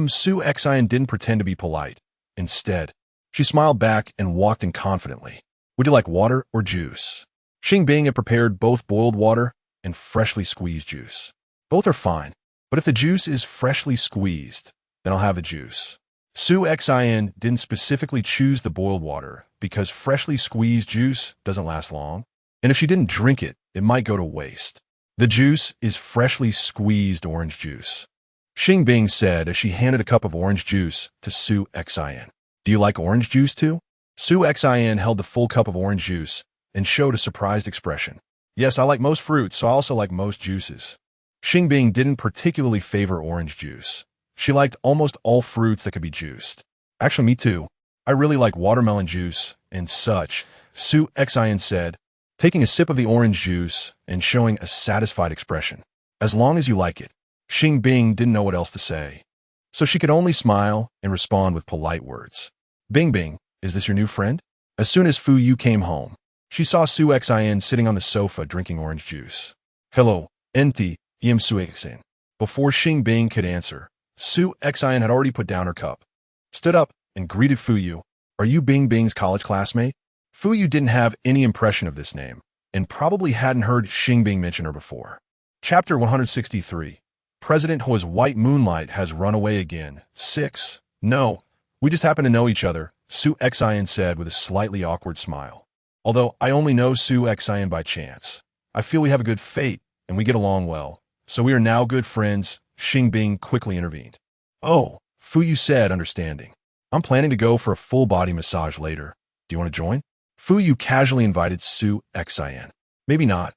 Su Xin didn't pretend to be polite. Instead, she smiled back and walked in confidently. Would you like water or juice? Xing Bing had prepared both boiled water and freshly squeezed juice. Both are fine, but if the juice is freshly squeezed, then I'll have the juice. Su Xin didn't specifically choose the boiled water because freshly squeezed juice doesn't last long, and if she didn't drink it, it might go to waste. The juice is freshly squeezed orange juice. Xing Bing said as she handed a cup of orange juice to Su Xin. Do you like orange juice too? Su Xin held the full cup of orange juice and showed a surprised expression. Yes, I like most fruits, so I also like most juices. Xing Bing didn't particularly favor orange juice. She liked almost all fruits that could be juiced. Actually, me too. I really like watermelon juice and such, Su Xin said, taking a sip of the orange juice and showing a satisfied expression. As long as you like it. Xing Bing didn't know what else to say, so she could only smile and respond with polite words. Bing Bing, is this your new friend? As soon as Fu Yu came home, she saw Su Xin sitting on the sofa drinking orange juice. Hello, Enti, Yim Su Xin. Before Xing Bing could answer, Su Xin had already put down her cup, stood up, and greeted Fu Yu. Are you Bing Bing's college classmate? Fu Yu didn't have any impression of this name, and probably hadn't heard Xing Bing mention her before. Chapter 163. President Hua's white moonlight has run away again. 6. No, we just happen to know each other, Su Xin said with a slightly awkward smile. Although I only know Su Xin by chance. I feel we have a good fate, and we get along well. So we are now good friends, Xing Bing quickly intervened. Oh, Fu Yu said, understanding. I'm planning to go for a full-body massage later. Do you want to join? Fu Yu casually invited Su Xin. Maybe not.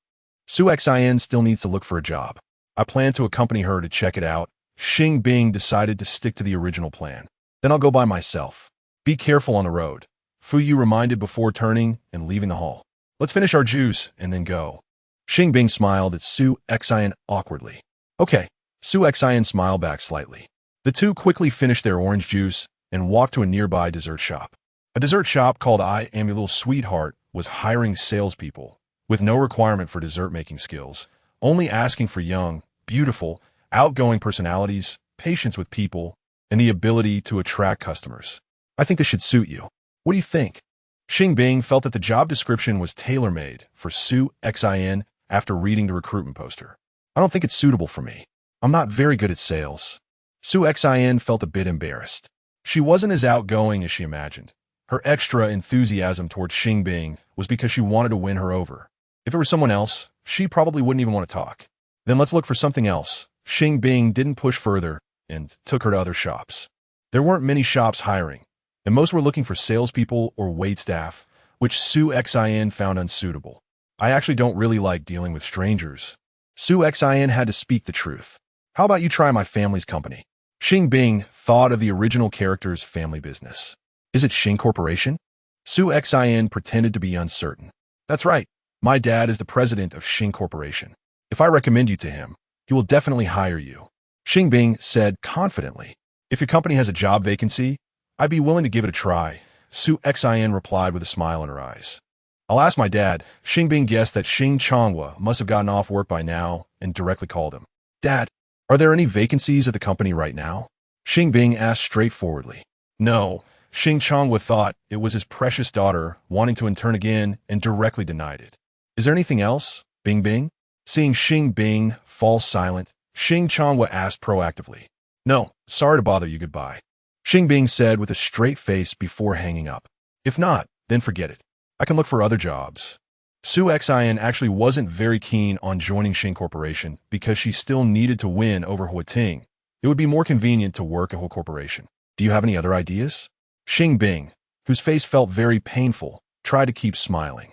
Su Xin still needs to look for a job. I plan to accompany her to check it out. Xing Bing decided to stick to the original plan. Then I'll go by myself. Be careful on the road, Fu Yu reminded before turning and leaving the hall. Let's finish our juice and then go. Xing Bing smiled at Su Xin awkwardly. Okay, Su Xin smiled back slightly. The two quickly finished their orange juice and walked to a nearby dessert shop. A dessert shop called I Am Your Little Sweetheart was hiring salespeople with no requirement for dessert-making skills, only asking for young, beautiful, outgoing personalities, patience with people, and the ability to attract customers. I think this should suit you. What do you think? Xing Bing felt that the job description was tailor-made for Su Xin after reading the recruitment poster. I don't think it's suitable for me. I'm not very good at sales. Su Xin felt a bit embarrassed. She wasn't as outgoing as she imagined. Her extra enthusiasm towards Xing Bing was because she wanted to win her over. If it were someone else, she probably wouldn't even want to talk. Then let's look for something else. Xing Bing didn't push further and took her to other shops. There weren't many shops hiring, and most were looking for salespeople or waitstaff, which Su Xin found unsuitable. I actually don't really like dealing with strangers. Su Xin had to speak the truth. How about you try my family's company? Xing Bing thought of the original character's family business. Is it Xing Corporation? Su Xin pretended to be uncertain. That's right. My dad is the president of Xing Corporation. If I recommend you to him, he will definitely hire you. Xing Bing said confidently. If your company has a job vacancy, I'd be willing to give it a try, Su Xin replied with a smile in her eyes. I'll ask my dad. Xing Bing guessed that Xing Changhua must have gotten off work by now and directly called him. Dad, are there any vacancies at the company right now? Xing Bing asked straightforwardly. No. Xing Changhua thought it was his precious daughter wanting to intern again and directly denied it. Is there anything else, Bing Bing? Seeing Xing Bing fall silent, Xing Changhua asked proactively. No, sorry to bother you, goodbye. Xing Bing said with a straight face before hanging up. If not, then forget it. I can look for other jobs. Su Xin actually wasn't very keen on joining Xing Corporation because she still needed to win over Hua Ting. It would be more convenient to work at Hua Corporation. Do you have any other ideas? Xing Bing, whose face felt very painful, tried to keep smiling.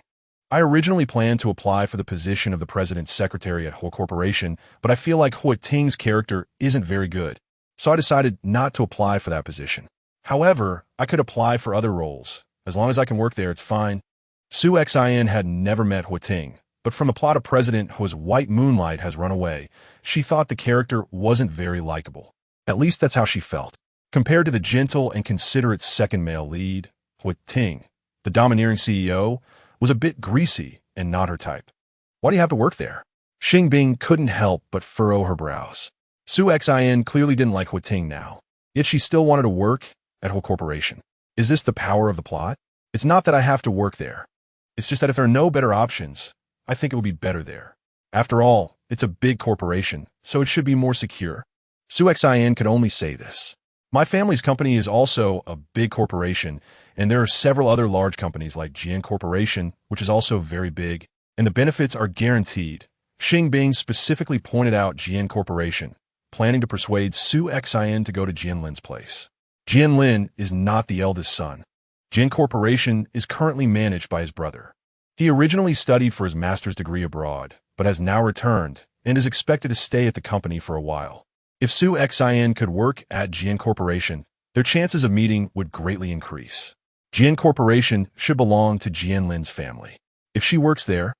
I originally planned to apply for the position of the president's secretary at Hua Corporation, but I feel like Hua Ting's character isn't very good, so I decided not to apply for that position. However, I could apply for other roles. As long as I can work there, it's fine. Su Xin had never met Hua Ting, but from the plot of President Hua's White Moonlight has run away, she thought the character wasn't very likable. At least that's how she felt. Compared to the gentle and considerate second male lead, Hua Ting, the domineering CEO, was a bit greasy and not her type. Why do you have to work there? Xing Bing couldn't help but furrow her brows. Su Xin clearly didn't like Hua Ting now, yet she still wanted to work at Hua Corporation. Is this the power of the plot? It's not that I have to work there. It's just that if there are no better options, I think it would be better there. After all, it's a big corporation, so it should be more secure. Su Xin could only say this. My family's company is also a big corporation, and there are several other large companies like Jian Corporation, which is also very big, and the benefits are guaranteed. Xing Bing specifically pointed out Jian Corporation, planning to persuade Su Xin to go to Jianlin's place. Jianlin is not the eldest son. Jian Corporation is currently managed by his brother. He originally studied for his master's degree abroad, but has now returned and is expected to stay at the company for a while. If Su Xin could work at Jian Corporation, their chances of meeting would greatly increase. Jian Corporation should belong to Jianlin's family. If she works there,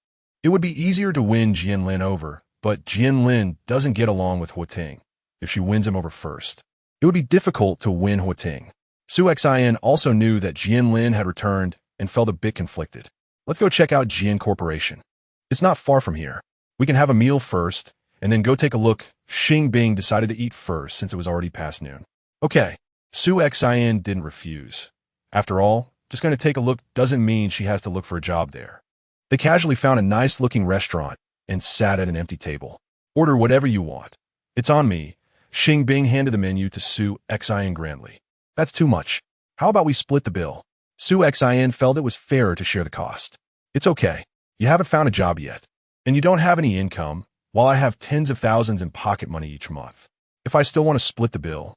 it would be easier to win Jianlin over, but Jianlin doesn't get along with Hua Ting. If she wins him over first, it would be difficult to win Hua Ting. Su Xin also knew that Jianlin had returned and felt a bit conflicted. Let's go check out Jian Corporation. It's not far from here. We can have a meal first, and then go take a look. Xing Bing decided to eat first since it was already past noon. Okay, Su Xin didn't refuse. After all, just going to take a look doesn't mean she has to look for a job there. They casually found a nice-looking restaurant and sat at an empty table. Order whatever you want. It's on me. Xing Bing handed the menu to Su Xin grandly. That's too much. How about we split the bill? Su Xin felt it was fairer to share the cost. It's okay. You haven't found a job yet, and you don't have any income, while I have tens of thousands in pocket money each month. If I still want to split the bill,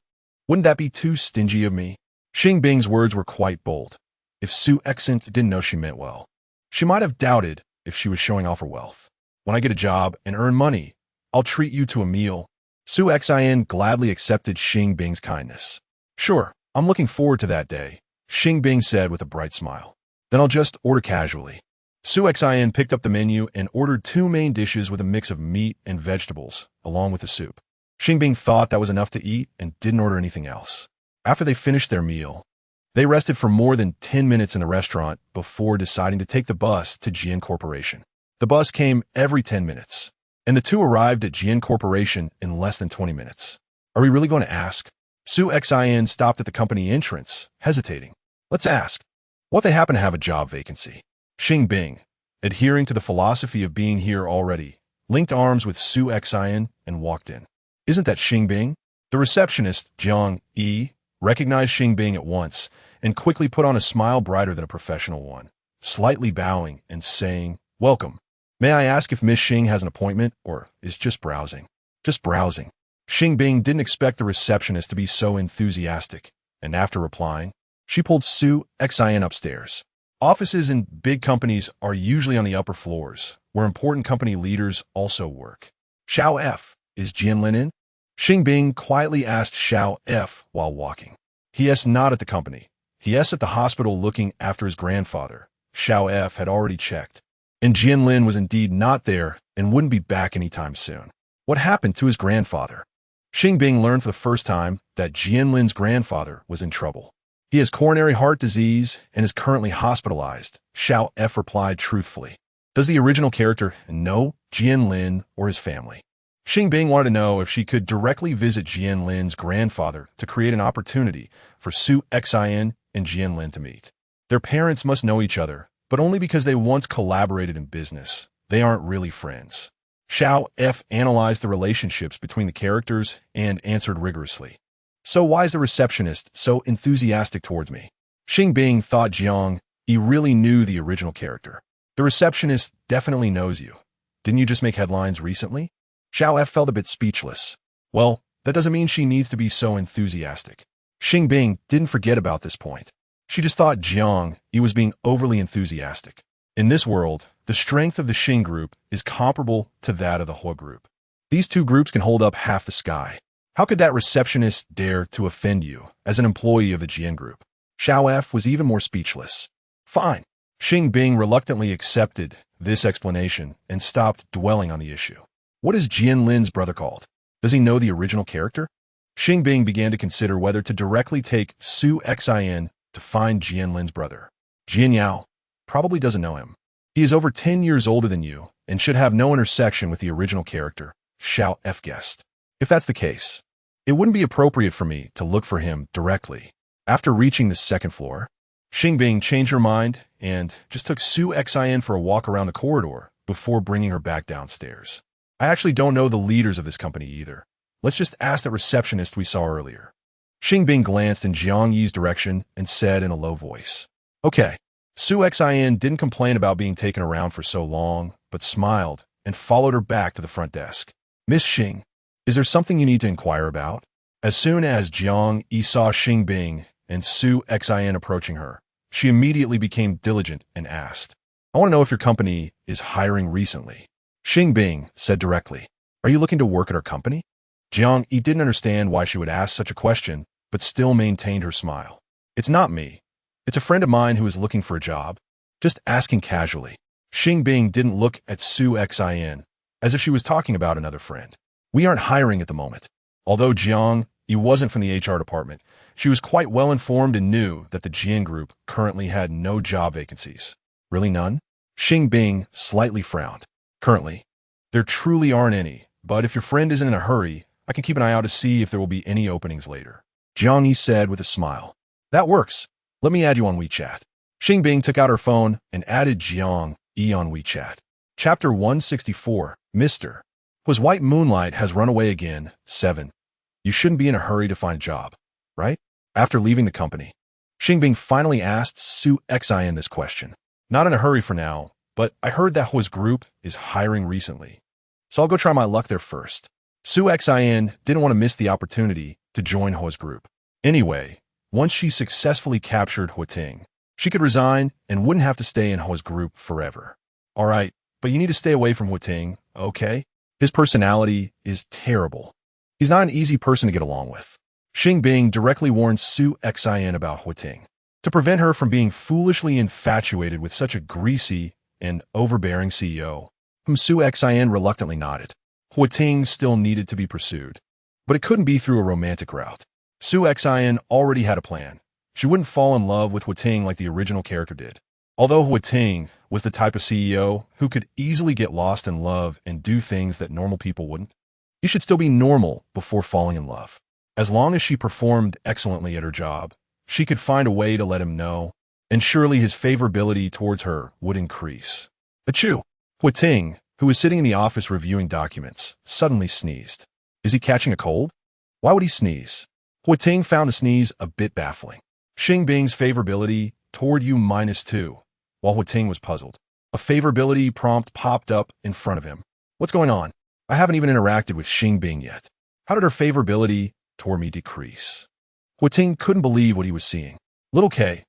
wouldn't that be too stingy of me? Xing Bing's words were quite bold. If Su Xin didn't know she meant well, she might have doubted if she was showing off her wealth. When I get a job and earn money, I'll treat you to a meal. Su Xin gladly accepted Xing Bing's kindness. Sure, I'm looking forward to that day, Xing Bing said with a bright smile. Then I'll just order casually. Su Xin picked up the menu and ordered 2 main dishes with a mix of meat and vegetables, along with the soup. Xing Bing thought that was enough to eat and didn't order anything else. After they finished their meal, they rested for more than 10 minutes in the restaurant before deciding to take the bus to Jian Corporation. The bus came every 10 minutes, and the two arrived at Jian Corporation in less than 20 minutes. Are we really going to ask? Su Xin stopped at the company entrance, hesitating. Let's ask. What if they happen to have a job vacancy? Xing Bing, adhering to the philosophy of being here already, linked arms with Su Xin and walked in. Isn't that Xing Bing? The receptionist, Jiang Yi, recognized Xing Bing at once and quickly put on a smile brighter than a professional one, slightly bowing and saying, Welcome. May I ask if Miss Xing has an appointment or is just browsing? Just browsing. Xing Bing didn't expect the receptionist to be so enthusiastic, and after replying, she pulled Su Xin upstairs. Offices in big companies are usually on the upper floors, where important company leaders also work. Xiao F, is Jianlin in? Xing Bing quietly asked Xiao F while walking. He is not at the company. He is at the hospital looking after his grandfather. Xiao F had already checked. And Jianlin was indeed not there and wouldn't be back anytime soon. What happened to his grandfather? Xing Bing learned for the first time that Jianlin's grandfather was in trouble. He has coronary heart disease and is currently hospitalized, Xiao F replied truthfully. Does the original character know Jianlin or his family? Xing Bing wanted to know if she could directly visit Jianlin's grandfather to create an opportunity for Su Xin and Jianlin to meet. Their parents must know each other, but only because they once collaborated in business. They aren't really friends. Xiao F analyzed the relationships between the characters and answered rigorously. So why is the receptionist so enthusiastic towards me? Xing Bing thought Jiang, he really knew the original character. The receptionist definitely knows you. Didn't you just make headlines recently? Xiao F felt a bit speechless. Well, that doesn't mean she needs to be so enthusiastic. Xing Bing didn't forget about this point. She just thought Jiang, he was being overly enthusiastic. In this world, the strength of the Xing group is comparable to that of the He group. These two groups can hold up half the sky. How could that receptionist dare to offend you as an employee of the Jian group? Xiao F was even more speechless. Fine. Xing Bing reluctantly accepted this explanation and stopped dwelling on the issue. What is Jianlin's brother called? Does he know the original character? Xing Bing began to consider whether to directly take Su Xin to find Jianlin's brother. Jian Yao probably doesn't know him. He is over 10 years older than you and should have no intersection with the original character, Xiao F guessed. If that's the case, it wouldn't be appropriate for me to look for him directly. After reaching the second floor, Xing Bing changed her mind and just took Su Xin for a walk around the corridor before bringing her back downstairs. I actually don't know the leaders of this company either. Let's just ask that receptionist we saw earlier. Xing Bing glanced in Jiang Yi's direction and said in a low voice, Okay. Su Xin didn't complain about being taken around for so long, but smiled and followed her back to the front desk. Miss Xing, is there something you need to inquire about? As soon as Jiang Yi saw Xing Bing and Su Xin approaching her, she immediately became diligent and asked, I want to know if your company is hiring recently. Xing Bing said directly, Are you looking to work at our company? Jiang Yi didn't understand why she would ask such a question, but still maintained her smile. It's not me. It's a friend of mine who is looking for a job. Just asking casually. Xing Bing didn't look at Su Xin as if she was talking about another friend. We aren't hiring at the moment. Although Jiang Yi wasn't from the HR department, she was quite well informed and knew that the Jian group currently had no job vacancies. Really none? Xing Bing slightly frowned. Currently, there truly aren't any, but if your friend isn't in a hurry, I can keep an eye out to see if there will be any openings later. Jiang Yi said with a smile. That works. Let me add you on WeChat. Xing Bing took out her phone and added Jiang Yi on WeChat. Chapter 164, Mr. Was White Moonlight has run away again, 7. You shouldn't be in a hurry to find a job, right? After leaving the company, Xing Bing finally asked Su Xin this question. Not in a hurry for now, but I heard that He's group is hiring recently. So I'll go try my luck there first. Su Xin didn't want to miss the opportunity to join He's group. Anyway, once she successfully captured Huating, she could resign and wouldn't have to stay in He's group forever. All right, but you need to stay away from Huating, okay? His personality is terrible. He's not an easy person to get along with. Xing Bing directly warned Su Xin about Huating to prevent her from being foolishly infatuated with such a greasy and overbearing CEO, whom Su Xin reluctantly nodded. Huating still needed to be pursued, but it couldn't be through a romantic route. Su Xin already had a plan. She wouldn't fall in love with Huating like the original character did. Although Huating was the type of CEO who could easily get lost in love and do things that normal people wouldn't, you should still be normal before falling in love. As long as she performed excellently at her job, she could find a way to let him know, and surely his favorability towards her would increase. Achoo! Huating, who was sitting in the office reviewing documents, suddenly sneezed. Is he catching a cold? Why would he sneeze? Huating found the sneeze a bit baffling. Xing Bing's favorability toward you -2, while Huating was puzzled. A favorability prompt popped up in front of him. What's going on? I haven't even interacted with Xing Bing yet. How did her favorability toward me decrease? Huating couldn't believe what he was seeing. Little K,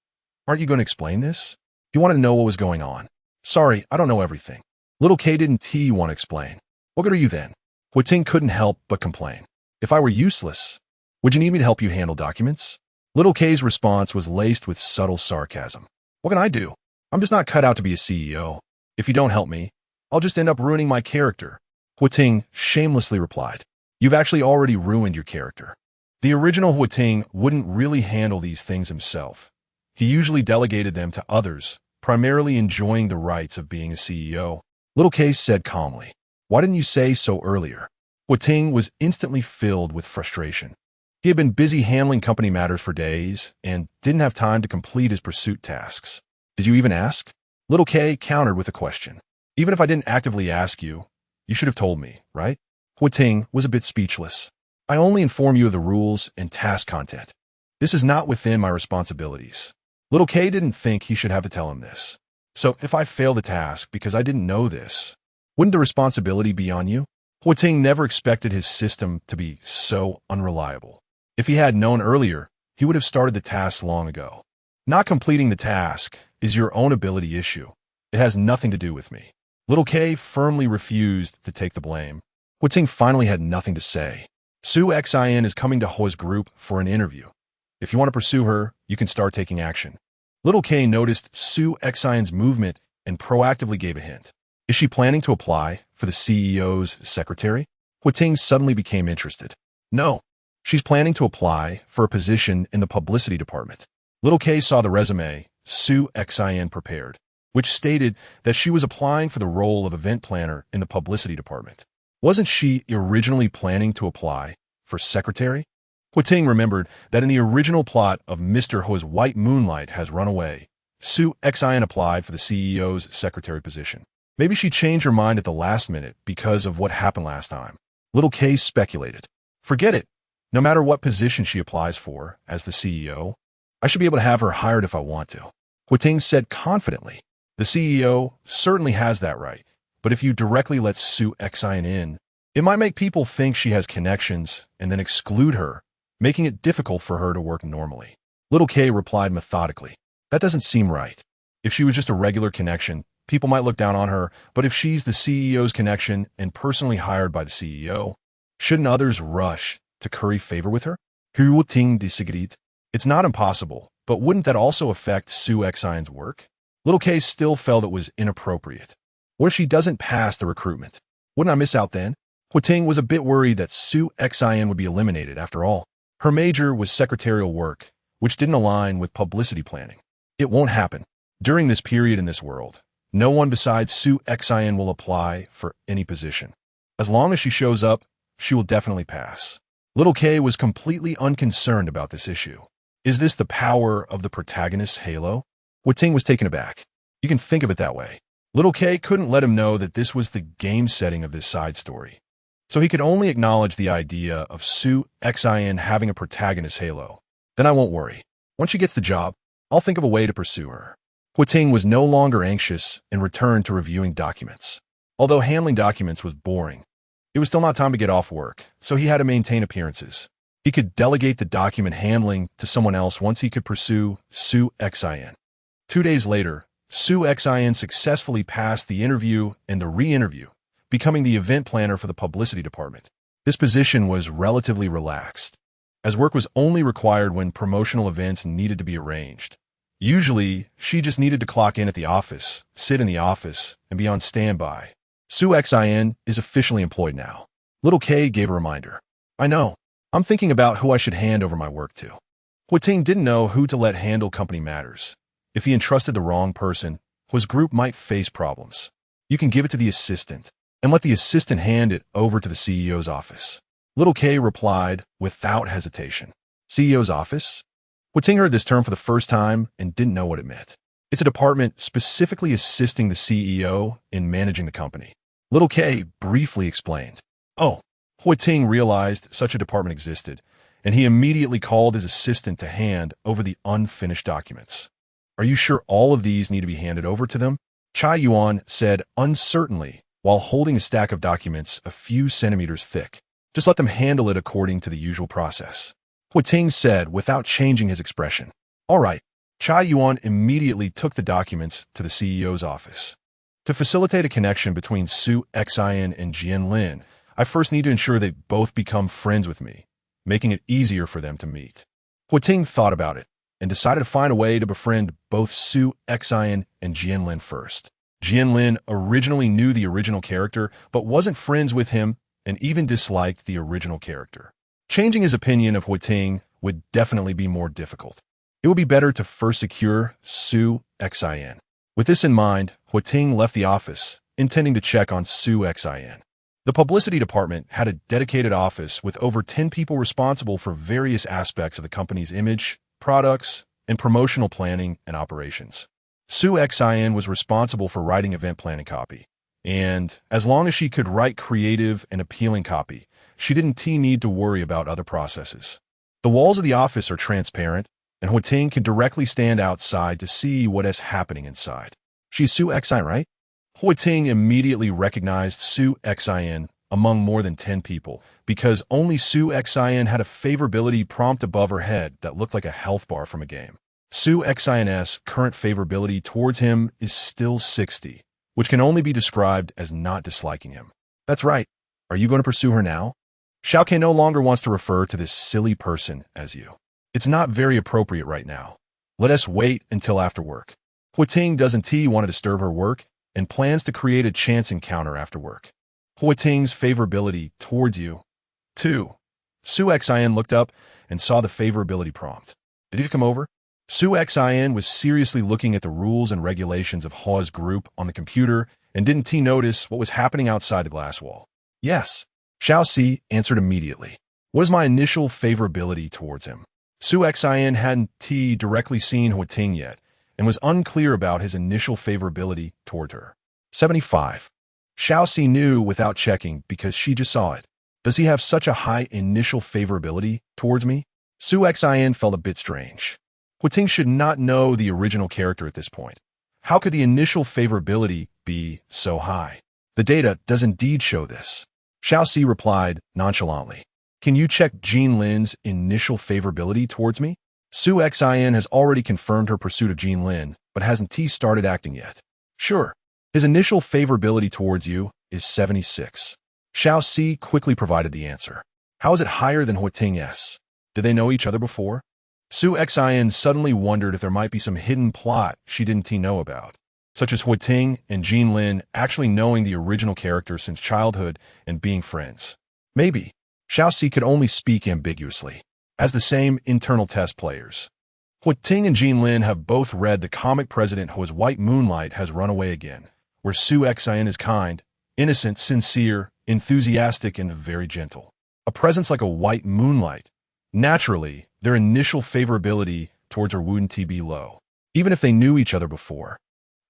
aren't you going to explain this? He wanted to know what was going on. Sorry, I don't know everything. Little K didn't want to explain. What good are you then? Huating couldn't help but complain. If I were useless, would you need me to help you handle documents? Little K's response was laced with subtle sarcasm. What can I do? I'm just not cut out to be a CEO. If you don't help me, I'll just end up ruining my character. Huating shamelessly replied. You've actually already ruined your character. The original Huating wouldn't really handle these things himself. He usually delegated them to others, primarily enjoying the rights of being a CEO. Little Case said calmly. Why didn't you say so earlier? Huating was instantly filled with frustration. He had been busy handling company matters for days and didn't have time to complete his pursuit tasks. Did you even ask? Little K countered with a question. Even if I didn't actively ask you, you should have told me, right? Huating was a bit speechless. I only inform you of the rules and task content. This is not within my responsibilities. Little K didn't think he should have to tell him this. So if I fail the task because I didn't know this, wouldn't the responsibility be on you? Huating never expected his system to be so unreliable. If he had known earlier, he would have started the task long ago. Not completing the task is your own ability issue. It has nothing to do with me. Little K firmly refused to take the blame. Huating finally had nothing to say. Xing is coming to Ho's group for an interview. If you want to pursue her, you can start taking action. Little K noticed Xing's movement and proactively gave a hint. Is she planning to apply for the CEO's secretary? Huating suddenly became interested. No, she's planning to apply for a position in the publicity department. Little K saw the resume Xing prepared, which stated that she was applying for the role of event planner in the publicity department. Wasn't she originally planning to apply for secretary? Huating remembered that in the original plot of Mr. Ho's White Moonlight Has Run Away, Xing applied for the CEO's secretary position. Maybe she changed her mind at the last minute because of what happened last time. Little K speculated. Forget it. No matter what position she applies for as the CEO, I should be able to have her hired if I want to. Huating said confidently. The CEO certainly has that right, but if you directly let Xing in, it might make people think she has connections and then exclude her, making it difficult for her to work normally. Little K replied methodically. That doesn't seem right. If she was just a regular connection, people might look down on her, but if she's the CEO's connection and personally hired by the CEO, shouldn't others rush to curry favor with her? Huating disagreed. It's not impossible, but wouldn't that also affect Xing's work? Little K still felt it was inappropriate. What if she doesn't pass the recruitment? Wouldn't I miss out then? Huating was a bit worried that Xing would be eliminated after all. Her major was secretarial work, which didn't align with publicity planning. It won't happen. During this period in this world, no one besides Xing will apply for any position. As long as she shows up, she will definitely pass. Little K was completely unconcerned about this issue. Is this the power of the protagonist's halo? Huating was taken aback. You can think of it that way. Little K couldn't let him know that this was the game setting of this side story. So he could only acknowledge the idea of Xing having a protagonist halo. Then I won't worry. Once she gets the job, I'll think of a way to pursue her. Huating was no longer anxious and returned to reviewing documents. Although handling documents was boring, it was still not time to get off work, so he had to maintain appearances. He could delegate the document handling to someone else once he could pursue Xing. 2 days later, Xing successfully passed the interview and the re-interview, becoming the event planner for the publicity department. This position was relatively relaxed, as work was only required when promotional events needed to be arranged. Usually, she just needed to clock in at the office, sit in the office, and be on standby. Xing is officially employed now. Little K gave a reminder. I know. I'm thinking about who I should hand over my work to. Huating didn't know who to let handle company matters. If he entrusted the wrong person, his group might face problems. You can give it to the assistant, and let the assistant hand it over to the CEO's office. Little K replied without hesitation. CEO's office? Huating heard this term for the first time and didn't know what it meant. It's a department specifically assisting the CEO in managing the company. Little K briefly explained. Oh, Huating realized such a department existed, and he immediately called his assistant to hand over the unfinished documents. Are you sure all of these need to be handed over to them? Chai Yuan said uncertainly while holding a stack of documents a few centimeters thick. Just let them handle it according to the usual process. Huating said without changing his expression. All right. Chai Yuan immediately took the documents to the CEO's office. To facilitate a connection between Xing and Jianlin, I first need to ensure they both become friends with me, making it easier for them to meet. Huating thought about it and decided to find a way to befriend both Xing and Jianlin first. Jianlin originally knew the original character, but wasn't friends with him and even disliked the original character. Changing his opinion of Huiting would definitely be more difficult. It would be better to first secure Su Xin. With this in mind, Huiting left the office, intending to check on Su Xin. The publicity department had a dedicated office with over 10 people responsible for various aspects of the company's image, products, and promotional planning and operations. Su Xin was responsible for writing event planning copy, and as long as she could write creative and appealing copy, she didn't need to worry about other processes. The walls of the office are transparent, and Huiting can directly stand outside to see what is happening inside. She's Su Xin, right? Huiting immediately recognized Su Xin among more than 10 people, because only Su Xin had a favorability prompt above her head that looked like a health bar from a game. Su Xin's current favorability towards him is still 60, which can only be described as not disliking him. That's right. Are you going to pursue her now? Xiaoke no longer wants to refer to this silly person as you. It's not very appropriate right now. Let us wait until after work. Huiting doesn't want to disturb her work and plans to create a chance encounter after work. Huiting's favorability towards you. 2. Su Xin looked up and saw the favorability prompt. Did he come over? Su Xin was seriously looking at the rules and regulations of Hua's group on the computer and didn't notice what was happening outside the glass wall. Yes. Xiaoxi answered immediately. What is my initial favorability towards him? Su Xin hadn't directly seen Huiting yet and was unclear about his initial favorability toward her. 75. Xiaoxi knew without checking because she just saw it. Does he have such a high initial favorability towards me? Su Xin felt a bit strange. Huiting should not know the original character at this point. How could the initial favorability be so high? The data does indeed show this. Xiaoxi replied nonchalantly. Can you check Jianlin's initial favorability towards me? Su Xin has already confirmed her pursuit of Jianlin, but hasn't started acting yet. Sure. His initial favorability towards you is 76. Xiaoxi quickly provided the answer. How is it higher than Huiting's? Did they know each other before? Su Xin suddenly wondered if there might be some hidden plot she didn't know about, such as Huiting and Jianlin actually knowing the original character since childhood and being friends. Maybe. Xiaoxi could only speak ambiguously, as the same internal test players. Huiting and Jianlin have both read the comic President whose white moonlight has run away again, where Su Xin is kind, innocent, sincere, enthusiastic, and very gentle. A presence like a white moonlight. Naturally, their initial favorability towards her wouldn't be low, even if they knew each other before.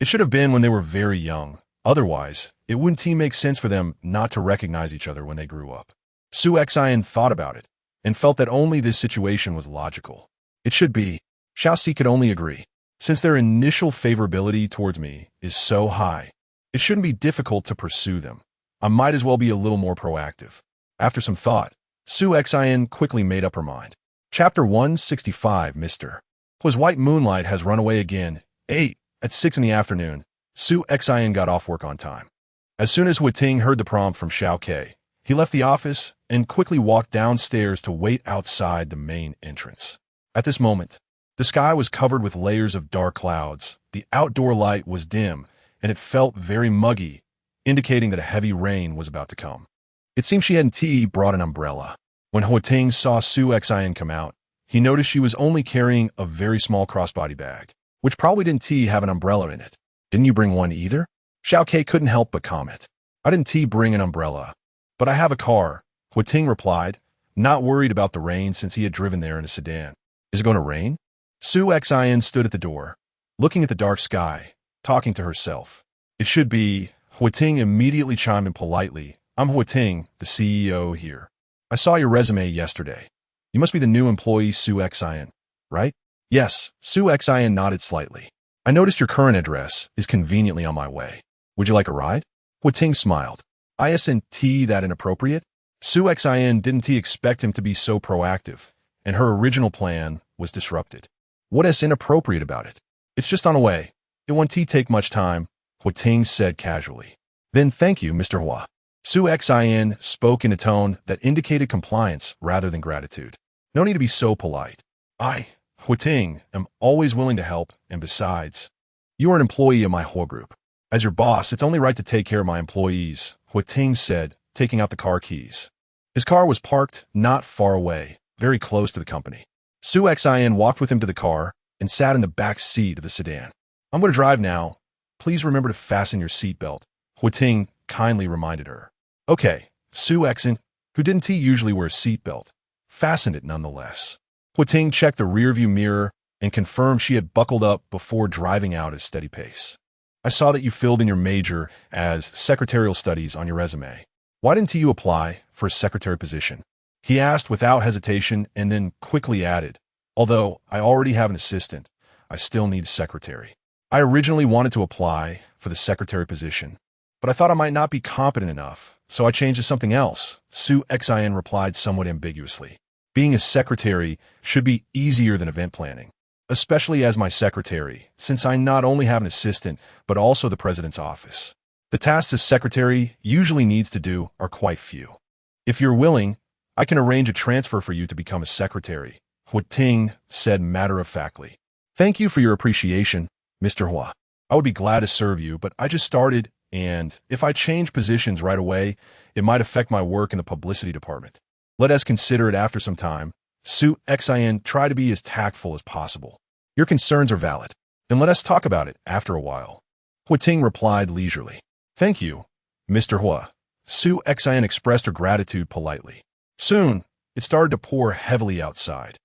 It should have been when they were very young. Otherwise, it wouldn't make sense for them not to recognize each other when they grew up. Su Xin thought about it and felt that only this situation was logical. It should be. Xiaoxi could only agree. Since their initial favorability towards me is so high, it shouldn't be difficult to pursue them. I might as well be a little more proactive. After some thought, Su Xin quickly made up her mind. Chapter 165, Mr. Hua's white moonlight has run away again. 8. At 6 in the afternoon, Su Xin got off work on time. As soon as Huiting heard the prompt from Xiaoke, he left the office and quickly walked downstairs to wait outside the main entrance. At this moment, the sky was covered with layers of dark clouds, the outdoor light was dim, and it felt very muggy, indicating that a heavy rain was about to come. It seemed she hadn't brought an umbrella. When Huiting saw Su Xin come out, he noticed she was only carrying a very small crossbody bag, which probably didn't have an umbrella in it. Didn't you bring one either? Xiaoke couldn't help but comment. I didn't bring an umbrella, but I have a car, Huiting replied, not worried about the rain since he had driven there in a sedan. Is it going to rain? Su Xin stood at the door, looking at the dark sky, talking to herself. It should be. Huiting immediately chimed in politely. I'm Huiting, the CEO here. I saw your resume yesterday. You must be the new employee Su Xin, right? Yes, Su Xin nodded slightly. I noticed your current address is conveniently on my way. Would you like a ride? Huiting smiled. Isn't that inappropriate? Su Xin didn't expect him to be so proactive, and her original plan was disrupted. What is inappropriate about it? It's just on the way. It won't take much time, Huiting said casually. Then thank you, Mr. Hua. Su Xin spoke in a tone that indicated compliance rather than gratitude. No need to be so polite. I, Huiting, am always willing to help, and besides, you are an employee of my Hua group. As your boss, it's only right to take care of my employees, Ting said, taking out the car keys. His car was parked not far away, very close to the company. Xin walked with him to the car and sat in the back seat of the sedan. I'm going to drive now. Please remember to fasten your seatbelt, Ting kindly reminded her. Okay, Xin, who didn't usually wear a seatbelt, fastened it nonetheless. Ting checked the rearview mirror and confirmed she had buckled up before driving out at a steady pace. I saw that you filled in your major as secretarial studies on your resume. Why didn't you apply for a secretary position? He asked without hesitation and then quickly added, although I already have an assistant, I still need a secretary. I originally wanted to apply for the secretary position, but I thought I might not be competent enough, so I changed to something else, Xin replied somewhat ambiguously. Being a secretary should be easier than event planning, especially as my secretary, since I not only have an assistant, but also the president's office. The tasks a secretary usually needs to do are quite few. If you're willing, I can arrange a transfer for you to become a secretary, Ting said matter-of-factly. Thank you for your appreciation, Mr. Hua. I would be glad to serve you, but I just started, and if I change positions right away, it might affect my work in the publicity department. Let us consider it after some time. Xin tried to be as tactful as possible. Your concerns are valid. Then let us talk about it after a while. Ting replied leisurely. Thank you, Mr. Hua. Xin expressed her gratitude politely. Soon, it started to pour heavily outside.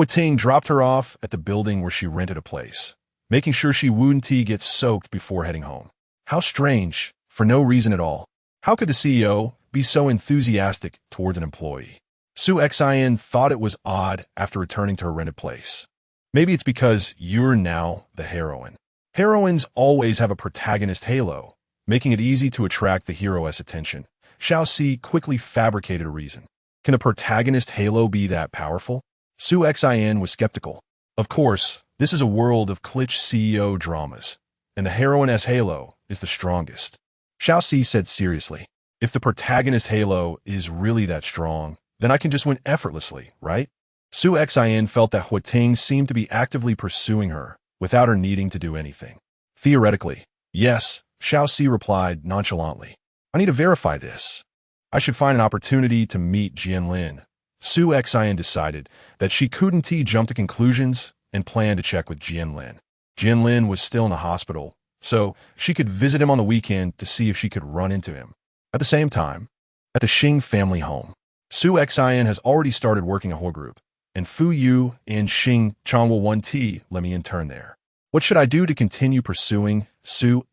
Ting dropped her off at the building where she rented a place, making sure she wouldn't get soaked before heading home. How strange, for no reason at all. How could the CEO be so enthusiastic towards an employee? Xin thought it was odd after returning to her rented place. Maybe it's because you're now the heroine. Heroines always have a protagonist halo, making it easy to attract the hero's attention. Xiaoxi quickly fabricated a reason. Can a protagonist halo be that powerful? Xin was skeptical. Of course, this is a world of cliché CEO dramas, and the heroine's halo is the strongest. Xiaoxi said seriously. If the protagonist halo is really that strong, then I can just win effortlessly, right? Xin felt that Ting seemed to be actively pursuing her, without her needing to do anything. Theoretically, yes, Xiaoxi replied nonchalantly. I need to verify this. I should find an opportunity to meet Jianlin. Xin decided that she couldn't jump to conclusions and planned to check with Jianlin. Jianlin was still in the hospital, so she could visit him on the weekend to see if she could run into him. At the same time, at the Xing family home, Xin has already started working a whole group, and Fu Yu and Xing Chang will let me intern there. What should I do to continue pursuing Xin?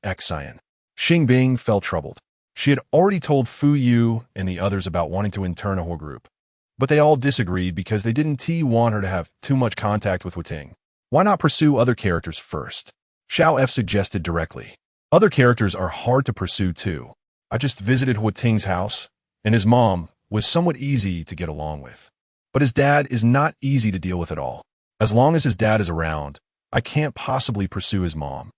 Xing Bing felt troubled. She had already told Fu Yu and the others about wanting to intern a whole group, but they all disagreed because they didn't want her to have too much contact with Ting. Why not pursue other characters first? Xiao F suggested directly. Other characters are hard to pursue too. I just visited Ting's house, and his mom was somewhat easy to get along with. But his dad is not easy to deal with at all. As long as his dad is around, I can't possibly pursue his mom.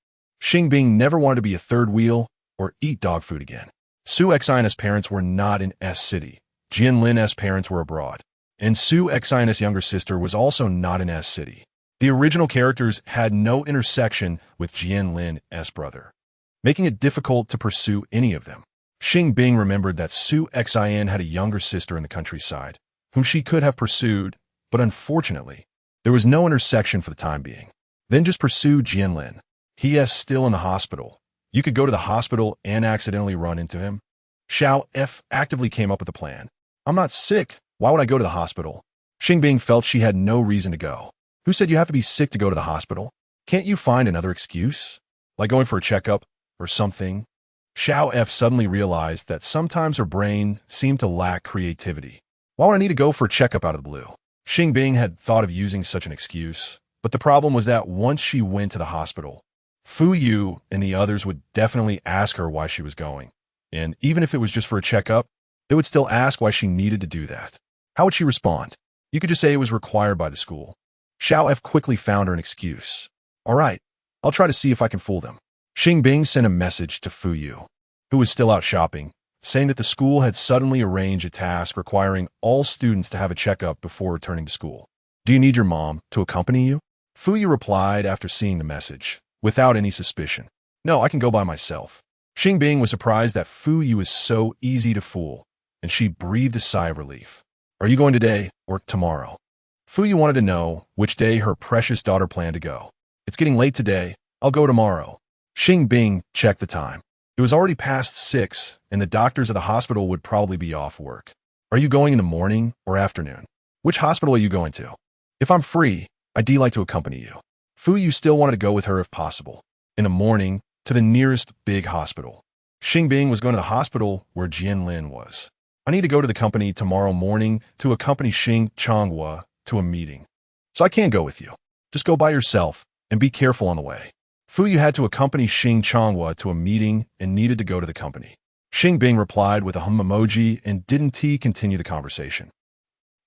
Xing Bing never wanted to be a third wheel or eat dog food again. Xin's parents were not in S-City. Jianlin's parents were abroad. And Xin's younger sister was also not in S-City. The original characters had no intersection with Jianlin's brother, making it difficult to pursue any of them. Xing Bing remembered that Xin had a younger sister in the countryside, whom she could have pursued, but unfortunately, there was no intersection for the time being. Then just pursue Jianlin. He is still in the hospital. You could go to the hospital and accidentally run into him. Xiao F actively came up with a plan. I'm not sick. Why would I go to the hospital? Xing Bing felt she had no reason to go. Who said you have to be sick to go to the hospital? Can't you find another excuse? Like going for a checkup or something? Xiao F suddenly realized that sometimes her brain seemed to lack creativity. Why would I need to go for a checkup out of the blue? Xing Bing had thought of using such an excuse, but the problem was that once she went to the hospital, Fu Yu and the others would definitely ask her why she was going. And even if it was just for a checkup, they would still ask why she needed to do that. How would she respond? You could just say it was required by the school. Xiao F quickly found her an excuse. All right, I'll try to see if I can fool them. Xing Bing sent a message to Fu Yu, who was still out shopping, saying that the school had suddenly arranged a task requiring all students to have a checkup before returning to school. Do you need your mom to accompany you? Fu Yu replied after seeing the message, without any suspicion. No, I can go by myself. Xing Bing was surprised that Fu Yu is so easy to fool, and she breathed a sigh of relief. Are you going today or tomorrow? Fu Yu wanted to know which day her precious daughter planned to go. It's getting late today. I'll go tomorrow. Xing Bing checked the time. It was already past 6, and the doctors at the hospital would probably be off work. Are you going in the morning or afternoon? Which hospital are you going to? If I'm free, I'd like to accompany you. Fu Yu still wanted to go with her if possible. In the morning, to the nearest big hospital. Xing Bing was going to the hospital where Jianlin was. I need to go to the company tomorrow morning to accompany Xing Changhua to a meeting. So I can't go with you. Just go by yourself and be careful on the way. Fu Yu had to accompany Xing Changhua to a meeting and needed to go to the company. Xing Bing replied with a hum emoji and didn't continue the conversation.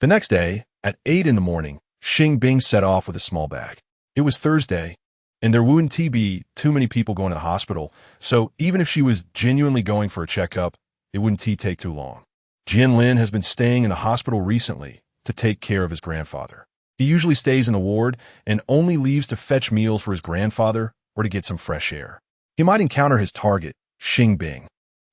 The next day, at 8 in the morning, Xing Bing set off with a small bag. It was Thursday, and there wouldn't be too many people going to the hospital, so even if she was genuinely going for a checkup, it wouldn't take too long. Jianlin has been staying in the hospital recently to take care of his grandfather. He usually stays in the ward and only leaves to fetch meals for his grandfather or to get some fresh air. He might encounter his target, Xing Bing,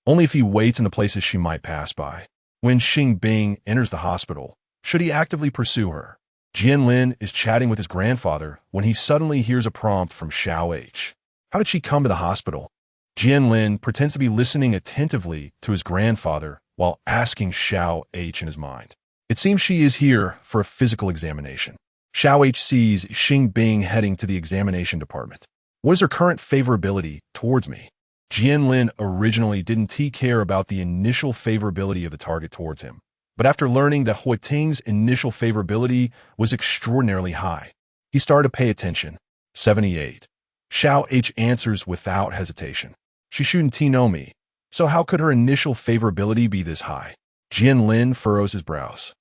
only if he waits in the places she might pass by. When Xing Bing enters the hospital, should he actively pursue her? Jianlin is chatting with his grandfather when he suddenly hears a prompt from Xiao H. How did she come to the hospital? Jianlin pretends to be listening attentively to his grandfather while asking Xiao H in his mind. It seems she is here for a physical examination. Xiao H sees Xing Bing heading to the examination department. What is her current favorability towards me? Jianlin originally didn't care about the initial favorability of the target towards him, but after learning that Huiting's initial favorability was extraordinarily high, he started to pay attention. 78. Xiao H answers without hesitation. She shouldn't know me, so how could her initial favorability be this high? Jianlin furrows his brows.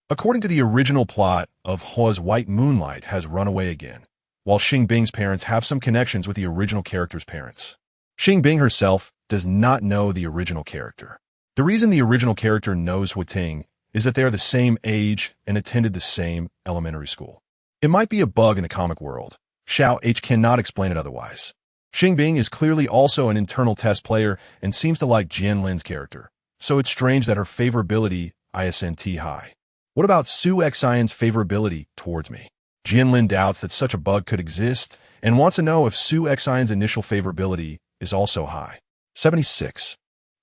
According to the original plot of Hua's White Moonlight has run away again, while Xing Bing's parents have some connections with the original character's parents. Xing Bing herself does not know the original character. The reason the original character knows Huiting is that they are the same age and attended the same elementary school. It might be a bug in the comic world. Xiao H cannot explain it otherwise. Xing Bing is clearly also an internal test player and seems to like Jianlin's character, so it's strange that her favorability isn't high. What about Su Xin's favorability towards me? Jianlin doubts that such a bug could exist and wants to know if Su Xin's initial favorability is also high. 76.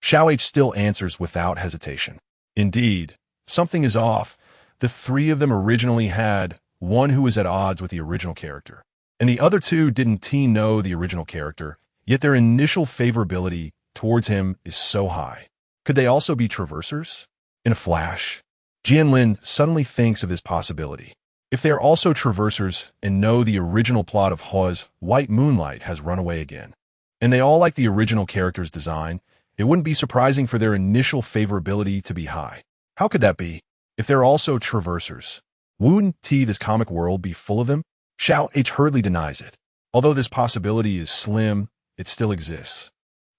Xiao H still answers without hesitation. Indeed, something is off. The three of them originally had one who was at odds with the original character, and the other two didn't know the original character, yet their initial favorability towards him is so high. Could they also be traversers? In a flash, Jianlin suddenly thinks of this possibility. If they are also traversers and know the original plot of Hua's White Moonlight has run away again, and they all like the original character's design, it wouldn't be surprising for their initial favorability to be high. How could that be? If they're also traversers, wouldn't this comic world be full of them? Xiao H hurriedly denies it. Although this possibility is slim, it still exists.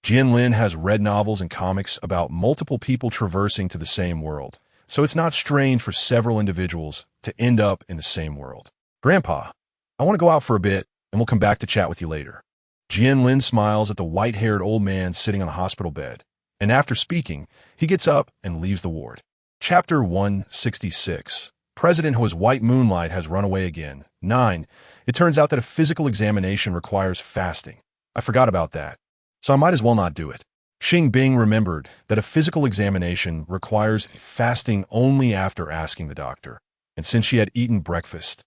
Jianlin has read novels and comics about multiple people traversing to the same world, so it's not strange for several individuals to end up in the same world. Grandpa, I want to go out for a bit, and we'll come back to chat with you later. Jianlin smiles at the white-haired old man sitting on the hospital bed, and after speaking, he gets up and leaves the ward. Chapter 166. President Hua's White Moonlight has run away again. 9. It turns out that a physical examination requires fasting. I forgot about that, so I might as well not do it. Xing Bing remembered that a physical examination requires fasting only after asking the doctor, and since she had eaten breakfast,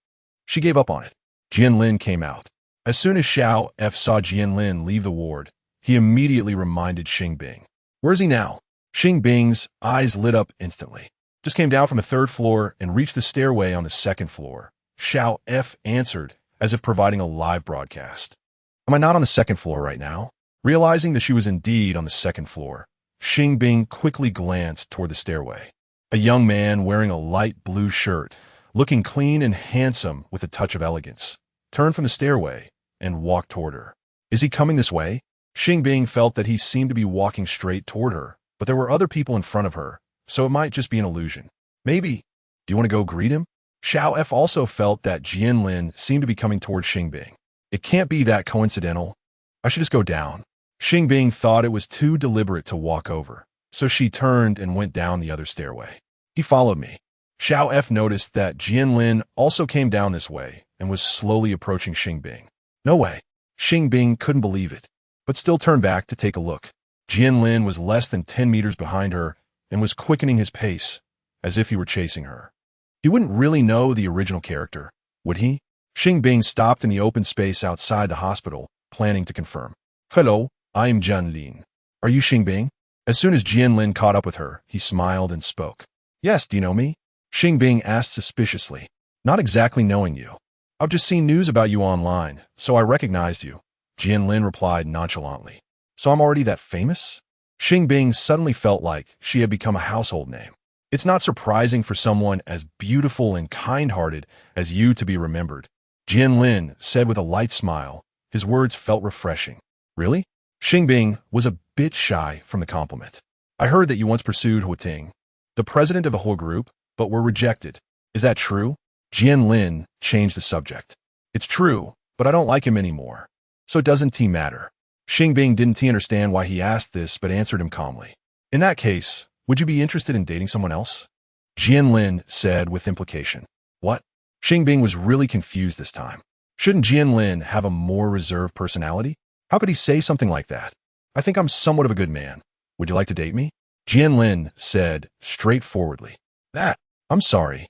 she gave up on it. Jianlin came out. As soon as Xiao F saw Jianlin leave the ward, he immediately reminded Xing Bing. Where is he now? Xing Bing's eyes lit up instantly. Just came down from the 3rd floor and reached the stairway on the 2nd floor. Xiao F answered, as if providing a live broadcast. Am I not on the 2nd floor right now? Realizing that she was indeed on the 2nd floor, Xing Bing quickly glanced toward the stairway. A young man wearing a light blue shirt, looking clean and handsome with a touch of elegance, turned from the stairway and walked toward her. Is he coming this way? Xing Bing felt that he seemed to be walking straight toward her, but there were other people in front of her, so it might just be an illusion. Maybe. Do you want to go greet him? Xiao F also felt that Jianlin seemed to be coming toward Xing Bing. It can't be that coincidental. I should just go down. Xing Bing thought it was too deliberate to walk over, so she turned and went down the other stairway. He followed me. Xiao F noticed that Jianlin also came down this way and was slowly approaching Xing Bing. No way. Xing Bing couldn't believe it, but still turned back to take a look. Jianlin was less than 10 meters behind her and was quickening his pace, as if he were chasing her. He wouldn't really know the original character, would he? Xing Bing stopped in the open space outside the hospital, planning to confirm. Hello, I'm Jianlin. Are you Xing Bing? As soon as Jianlin caught up with her, he smiled and spoke. Yes, do you know me? Xing Bing asked suspiciously. Not exactly knowing you. I've just seen news about you online, so I recognized you. Jianlin replied nonchalantly. So I'm already that famous? Xing Bing suddenly felt like she had become a household name. It's not surprising for someone as beautiful and kind-hearted as you to be remembered, Jianlin said with a light smile. His words felt refreshing. Really? Xing Bing was a bit shy from the compliment. I heard that you once pursued Huating, the president of the whole group, but were rejected. Is that true? Jianlin changed the subject. It's true, but I don't like him anymore. So doesn't he matter? Xing Bing didn't understand why he asked this, but answered him calmly. In that case, would you be interested in dating someone else? Jianlin said with implication. What? Xing Bing was really confused this time. Shouldn't Jianlin have a more reserved personality? How could he say something like that? I think I'm somewhat of a good man. Would you like to date me? Jianlin said straightforwardly. I'm sorry.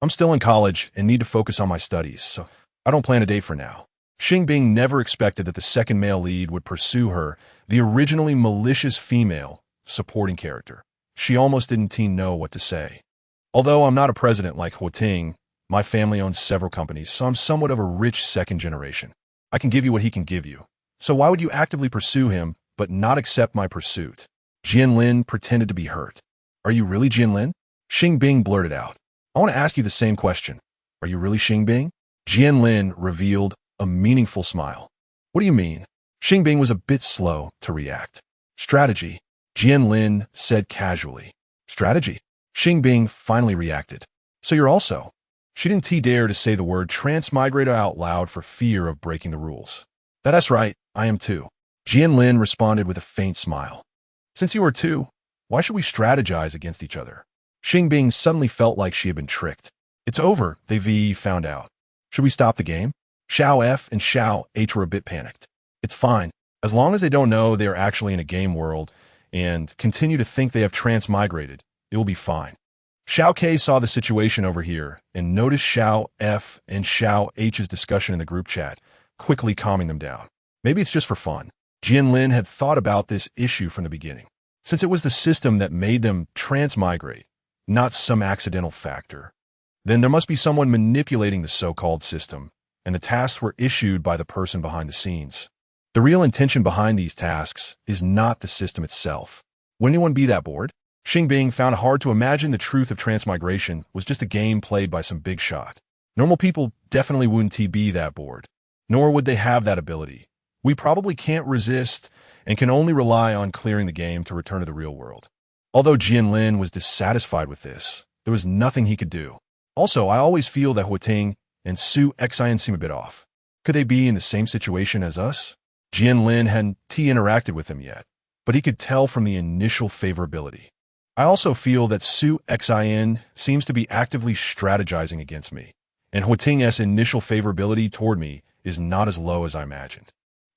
I'm still in college and need to focus on my studies, so I don't plan a date for now. Xing Bing never expected that the second male lead would pursue her, the originally malicious female supporting character. She almost didn't know what to say. Although I'm not a president like Huating, my family owns several companies, so I'm somewhat of a rich second generation. I can give you what he can give you. So why would you actively pursue him, but not accept my pursuit? Jianlin pretended to be hurt. Are you really Jianlin? Xing Bing blurted out. I want to ask you the same question. Are you really Xing Bing? Jianlin revealed a meaningful smile. What do you mean? Xing Bing was a bit slow to react. Strategy, Jianlin said casually. Strategy? Xing Bing finally reacted. So you're also. She didn't dare to say the word transmigrator out loud for fear of breaking the rules. That's right, I am too. Jianlin responded with a faint smile. Since you are too, why should we strategize against each other? Xing Bing suddenly felt like she had been tricked. It's over, they found out. Should we stop the game? Xiao F and Xiao H were a bit panicked. It's fine, as long as they don't know they are actually in a game world and continue to think they have transmigrated, it will be fine. Xiao K saw the situation over here and noticed Xiao F and Xiao H's discussion in the group chat, quickly calming them down. Maybe it's just for fun. Jianlin had thought about this issue from the beginning, since it was the system that made them transmigrate, not some accidental factor. Then there must be someone manipulating the so-called system, and the tasks were issued by the person behind the scenes. The real intention behind these tasks is not the system itself. Would anyone be that bored? Xing Bing found it hard to imagine the truth of transmigration was just a game played by some big shot. Normal people definitely wouldn't be that bored, nor would they have that ability. We probably can't resist and can only rely on clearing the game to return to the real world. Although Jianlin was dissatisfied with this, there was nothing he could do. Also, I always feel that Huating and Su Xin seem a bit off. Could they be in the same situation as us? Jianlin hadn't interacted with them yet, but he could tell from the initial favorability. I also feel that Su Xin seems to be actively strategizing against me, and Huating's initial favorability toward me is not as low as I imagined.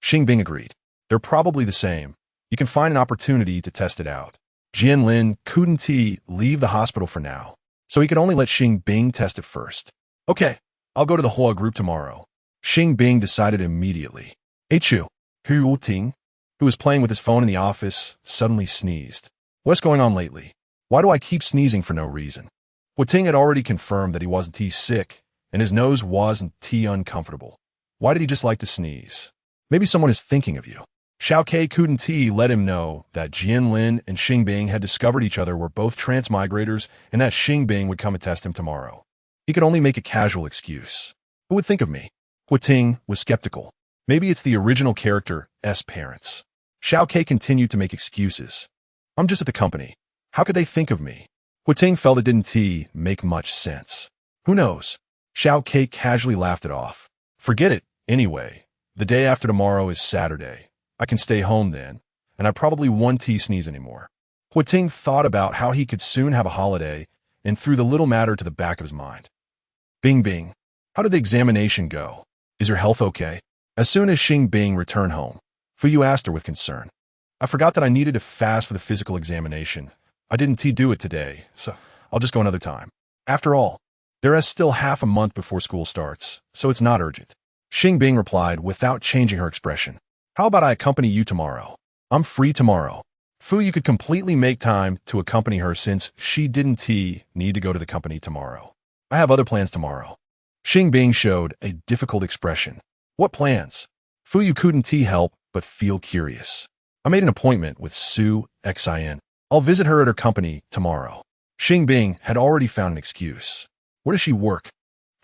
Xing Bing agreed. They're probably the same. You can find an opportunity to test it out. Jianlin couldn't leave the hospital for now, so he could only let Xing Bing test it first. Okay, I'll go to the Hoa group tomorrow. Xing Bing decided immediately. Hu Ting, who was playing with his phone in the office, suddenly sneezed. What's going on lately? Why do I keep sneezing for no reason? Huating had already confirmed that he wasn't sick, and his nose wasn't uncomfortable. Why did he just like to sneeze? Maybe someone is thinking of you. Xiao K couldn't let him know that Jianlin and Xing Bing had discovered each other were both transmigrators and that Xing Bing would come and test him tomorrow. He could only make a casual excuse. Who would think of me? Huating was skeptical. Maybe it's the original character's parents. Xiao K continued to make excuses. I'm just at the company. How could they think of me? Huating felt it didn't make much sense. Who knows? Xiao K casually laughed it off. Forget it, anyway. The day after tomorrow is Saturday. I can stay home then, and I probably won't sneeze anymore. Huating thought about how he could soon have a holiday and threw the little matter to the back of his mind. Bing Bing, how did the examination go? Is your health okay? As soon as Xing Bing returned home, Fuyu asked her with concern. I forgot that I needed to fast for the physical examination. I didn't do it today, so I'll just go another time. After all, there is still half a month before school starts, so it's not urgent. Xing Bing replied without changing her expression. How about I accompany you tomorrow? I'm free tomorrow. Fuyu could completely make time to accompany her since she didn't need to go to the company tomorrow. I have other plans tomorrow. Xing Bing showed a difficult expression. What plans? Fuyu couldn't help but feel curious. I made an appointment with Su-Xin. I'll visit her at her company tomorrow. Xing Bing had already found an excuse. Where does she work?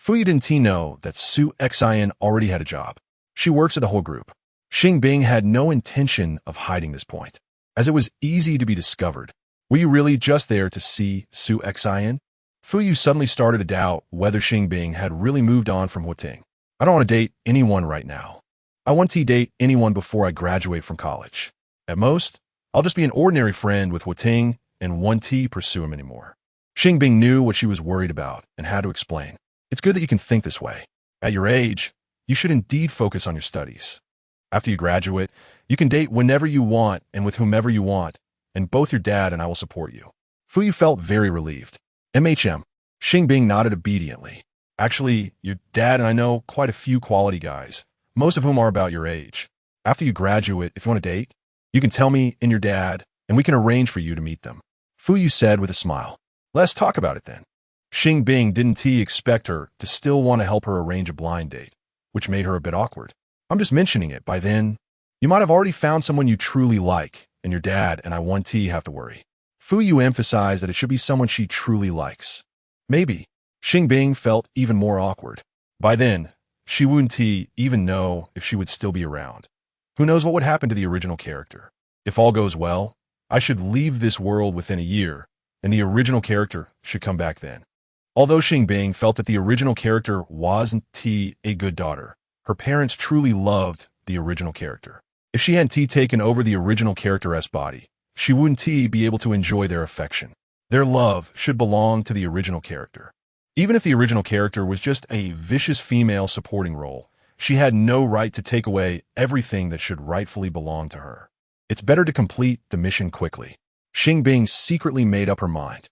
Fuyu didn't know that Su-Xin already had a job. She works at the whole group. Xing Bing had no intention of hiding this point, as it was easy to be discovered. Were you really just there to see Su-Xin? Fuyu suddenly started to doubt whether Xing Bing had really moved on from Huating. I don't want to date anyone right now. I want to date anyone before I graduate from college. At most, I'll just be an ordinary friend with Huating and won't pursue him anymore. Xing Bing knew what she was worried about and had to explain. It's good that you can think this way. At your age, you should indeed focus on your studies. After you graduate, you can date whenever you want and with whomever you want, and both your dad and I will support you. Fuyu felt very relieved. Xing Bing nodded obediently. Actually, your dad and I know quite a few quality guys, most of whom are about your age. After you graduate, if you want to date, you can tell me and your dad, and we can arrange for you to meet them. Fuyu said with a smile. Let's talk about it then. Xing Bing didn't expect her to still want to help her arrange a blind date, which made her a bit awkward. I'm just mentioning it. By then, you might have already found someone you truly like, and your dad and I won't have to worry. Fuyu emphasized that it should be someone she truly likes. Maybe. Xing Bing felt even more awkward. By then, she wouldn't even know if she would still be around. Who knows what would happen to the original character? If all goes well, I should leave this world within a year, and the original character should come back then. Although Xing Bing felt that the original character wasn't a good daughter, her parents truly loved the original character. If she hadn't taken over the original character's body, she wouldn't be able to enjoy their affection. Their love should belong to the original character. Even if the original character was just a vicious female supporting role, she had no right to take away everything that should rightfully belong to her. It's better to complete the mission quickly. Xing Bing secretly made up her mind.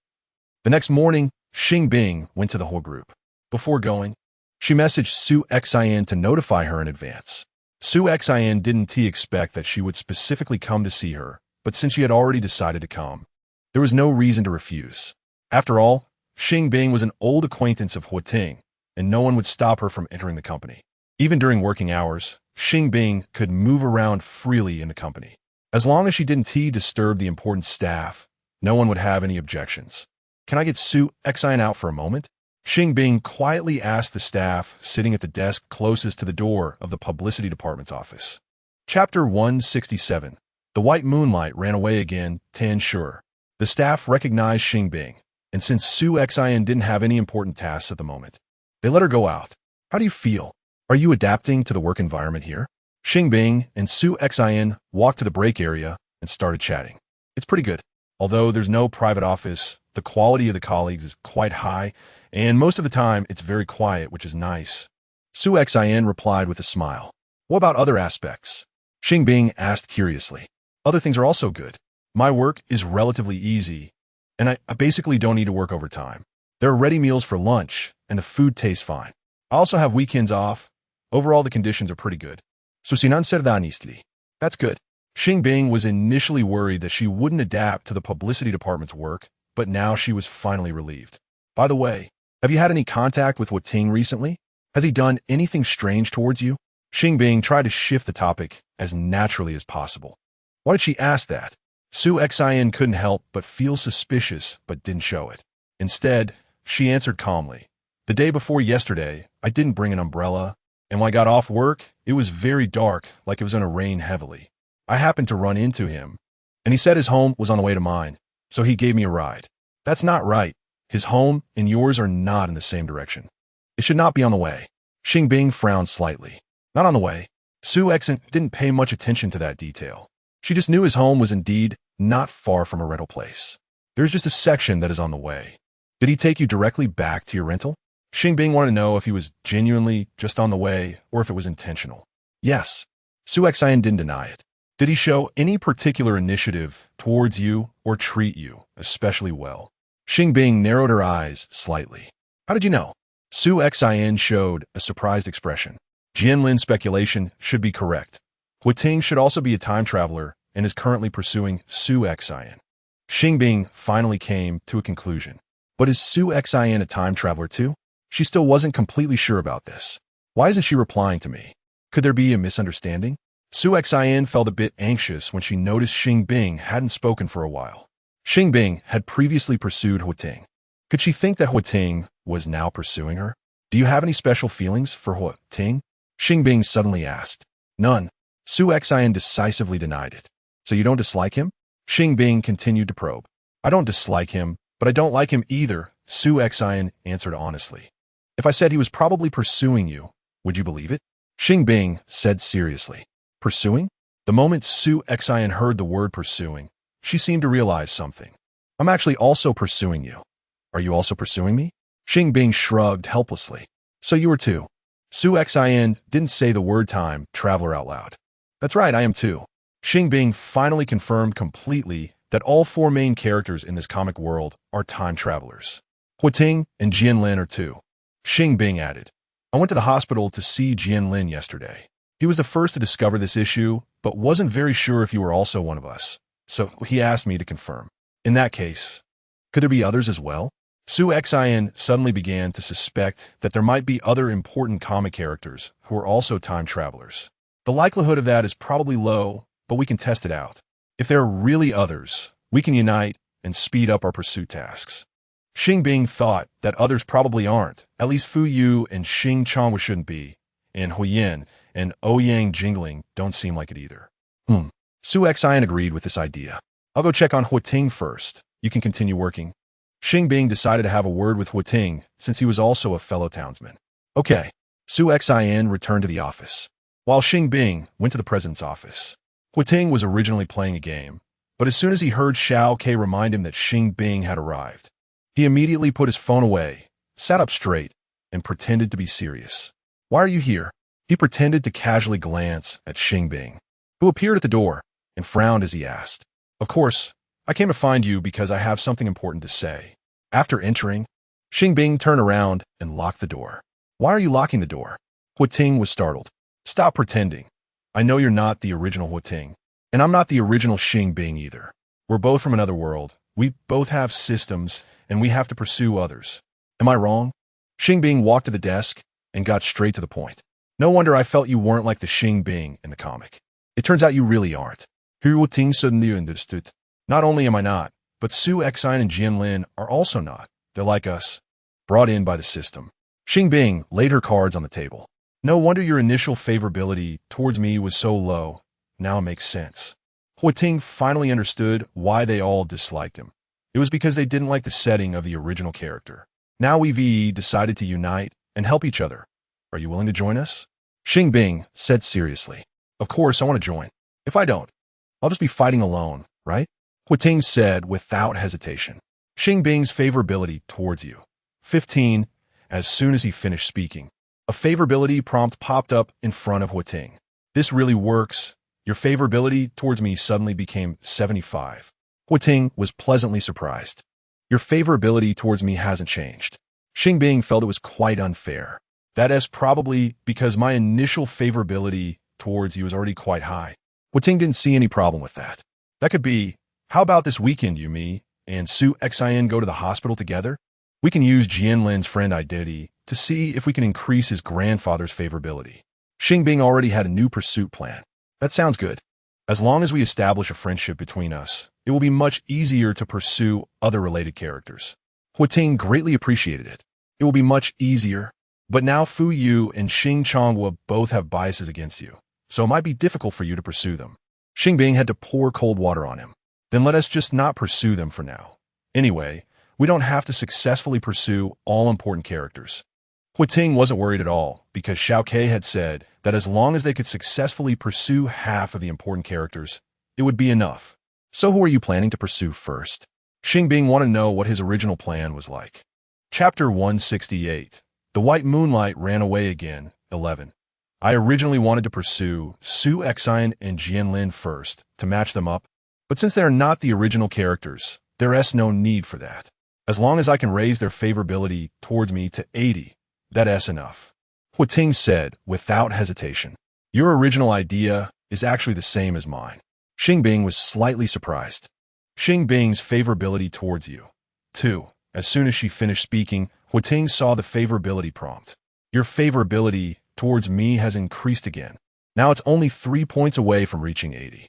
The next morning, Xing Bing went to the whole group. Before going, she messaged Su-Xin to notify her in advance. Su-Xin didn't expect that she would specifically come to see her, but since she had already decided to come, there was no reason to refuse. After all, Xing Bing was an old acquaintance of Huating, and no one would stop her from entering the company. Even during working hours, Xing Bing could move around freely in the company. As long as she didn't disturb the important staff, no one would have any objections. Can I get Su-Xin out for a moment? Xing Bing quietly asked the staff sitting at the desk closest to the door of the publicity department's office. Chapter 167. The white moonlight ran away again, sure. The staff recognized Xing Bing, and since Su-Xin didn't have any important tasks at the moment, they let her go out. How do you feel? Are you adapting to the work environment here? Xing Bing and Su-Xin walked to the break area and started chatting. It's pretty good. Although there's no private office, the quality of the colleagues is quite high, and most of the time it's very quiet, which is nice. Su-Xin replied with a smile. What about other aspects? Xing Bing asked curiously. Other things are also good. My work is relatively easy, and I basically don't need to work overtime. There are ready meals for lunch, and the food tastes fine. I also have weekends off. Overall, the conditions are pretty good. So that's good. Xing Bing was initially worried that she wouldn't adapt to the publicity department's work, but now she was finally relieved. By the way, have you had any contact with Huating recently? Has he done anything strange towards you? Xing Bing tried to shift the topic as naturally as possible. Why did she ask that? Su-Xin couldn't help but feel suspicious, but didn't show it. Instead, she answered calmly. The day before yesterday, I didn't bring an umbrella, and when I got off work, it was very dark, like it was going to rain heavily. I happened to run into him, and he said his home was on the way to mine, so he gave me a ride. That's not right. His home and yours are not in the same direction. It should not be on the way. Xing Bing frowned slightly. Not on the way. Su Exan didn't pay much attention to that detail. She just knew his home was indeed not far from a rental place. There's just a section that is on the way. Did he take you directly back to your rental? Xing Bing wanted to know if he was genuinely just on the way or if it was intentional. Yes. Su Exan didn't deny it. Did he show any particular initiative towards you or treat you especially well? Xing Bing narrowed her eyes slightly. How did you know? Su Exan showed a surprised expression. Jianlin's speculation should be correct. Huiting should also be a time traveler and is currently pursuing Su Exan. Xing Bing finally came to a conclusion. But is Su Exan a time traveler too? She still wasn't completely sure about this. Why isn't she replying to me? Could there be a misunderstanding? Su Exan felt a bit anxious when she noticed Xing Bing hadn't spoken for a while. Xing Bing had previously pursued Huiting. Could she think that Huiting was now pursuing her? Do you have any special feelings for Huiting? Xing Bing suddenly asked. None. Su Exan decisively denied it. So you don't dislike him? Xing Bing continued to probe. I don't dislike him, but I don't like him either, Su Exan answered honestly. If I said he was probably pursuing you, would you believe it? Xing Bing said seriously. Pursuing? The moment Su Exan heard the word pursuing, she seemed to realize something. I'm actually also pursuing you. Are you also pursuing me? Xing Bing shrugged helplessly. So you are too. Su Exan didn't say the word time traveler out loud. That's right, I am too. Xing Bing finally confirmed completely that all four main characters in this comic world are time travelers. Huiting and Jianlin are too. Xing Bing added, I went to the hospital to see Jianlin yesterday. He was the first to discover this issue, but wasn't very sure if you were also one of us. So he asked me to confirm. In that case, could there be others as well? Su Exan suddenly began to suspect that there might be other important comic characters who are also time travelers. The likelihood of that is probably low, but we can test it out. If there are really others, we can unite and speed up our pursuit tasks. Xing Bing thought that others probably aren't. At least Fu Yu and Xing Changwu shouldn't be, and Huiyin and Ouyang Jingling don't seem like it either. Su Exan agreed with this idea. I'll go check on Huiting first. You can continue working. Xing Bing decided to have a word with Huiting since he was also a fellow townsman. Okay. Su Exan returned to the office, while Xing Bing went to the president's office. Huiting was originally playing a game, but as soon as he heard Xiao Ke remind him that Xing Bing had arrived, he immediately put his phone away, sat up straight, and pretended to be serious. Why are you here? He pretended to casually glance at Xing Bing, who appeared at the door and frowned as he asked. Of course, I came to find you because I have something important to say. After entering, Xing Bing turned around and locked the door. Why are you locking the door? Huiting was startled. Stop pretending. I know you're not the original Huiting, and I'm not the original Xing Bing either. We're both from another world. We both have systems, and we have to pursue others. Am I wrong? Xing Bing walked to the desk and got straight to the point. No wonder I felt you weren't like the Xing Bing in the comic. It turns out you really aren't. Huiting suddenly understood. Not only am I not, but Su Exan and Jianlin are also not. They're like us, brought in by the system. Xing Bing laid her cards on the table. No wonder your initial favorability towards me was so low. Now it makes sense. Huiting finally understood why they all disliked him. It was because they didn't like the setting of the original character. Now we decided to unite and help each other. Are you willing to join us? Xing Bing said seriously. Of course, I want to join. If I don't, I'll just be fighting alone, right? Huiting said without hesitation. Xing Bing's favorability towards you. 15. As soon as he finished speaking, a favorability prompt popped up in front of Huiting. This really works. Your favorability towards me suddenly became 75. Huiting was pleasantly surprised. Your favorability towards me hasn't changed. Xing Bing felt it was quite unfair. That is probably because my initial favorability towards you is already quite high. Huiting didn't see any problem with that. That could be, how about this weekend you, me, and Su Exan go to the hospital together? We can use Jianlin's friend identity to see if we can increase his grandfather's favorability. Xing Bing already had a new pursuit plan. That sounds good. As long as we establish a friendship between us, it will be much easier to pursue other related characters. Huiting greatly appreciated it. It will be much easier, but now Fu Yu and Xing Changwu both have biases against you, so it might be difficult for you to pursue them. Xing Bing had to pour cold water on him. Then let us just not pursue them for now. Anyway, we don't have to successfully pursue all important characters. Ting wasn't worried at all, because Xiao Ke had said that as long as they could successfully pursue half of the important characters, it would be enough. So who are you planning to pursue first? Xing Bing wanted to know what his original plan was like. Chapter 168. The White Moonlight Ran Away Again, 11. I originally wanted to pursue Su Xian and Jianlin first, to match them up, but since they are not the original characters, there is no need for that. As long as I can raise their favorability towards me to 80, that's enough. Ting said, without hesitation. Your original idea is actually the same as mine. Xing Bing was slightly surprised. Xing Bing's favorability towards you. 2. As soon as she finished speaking, Ting saw the favorability prompt. Your favorability towards me has increased again. Now it's only 3 points away from reaching 80.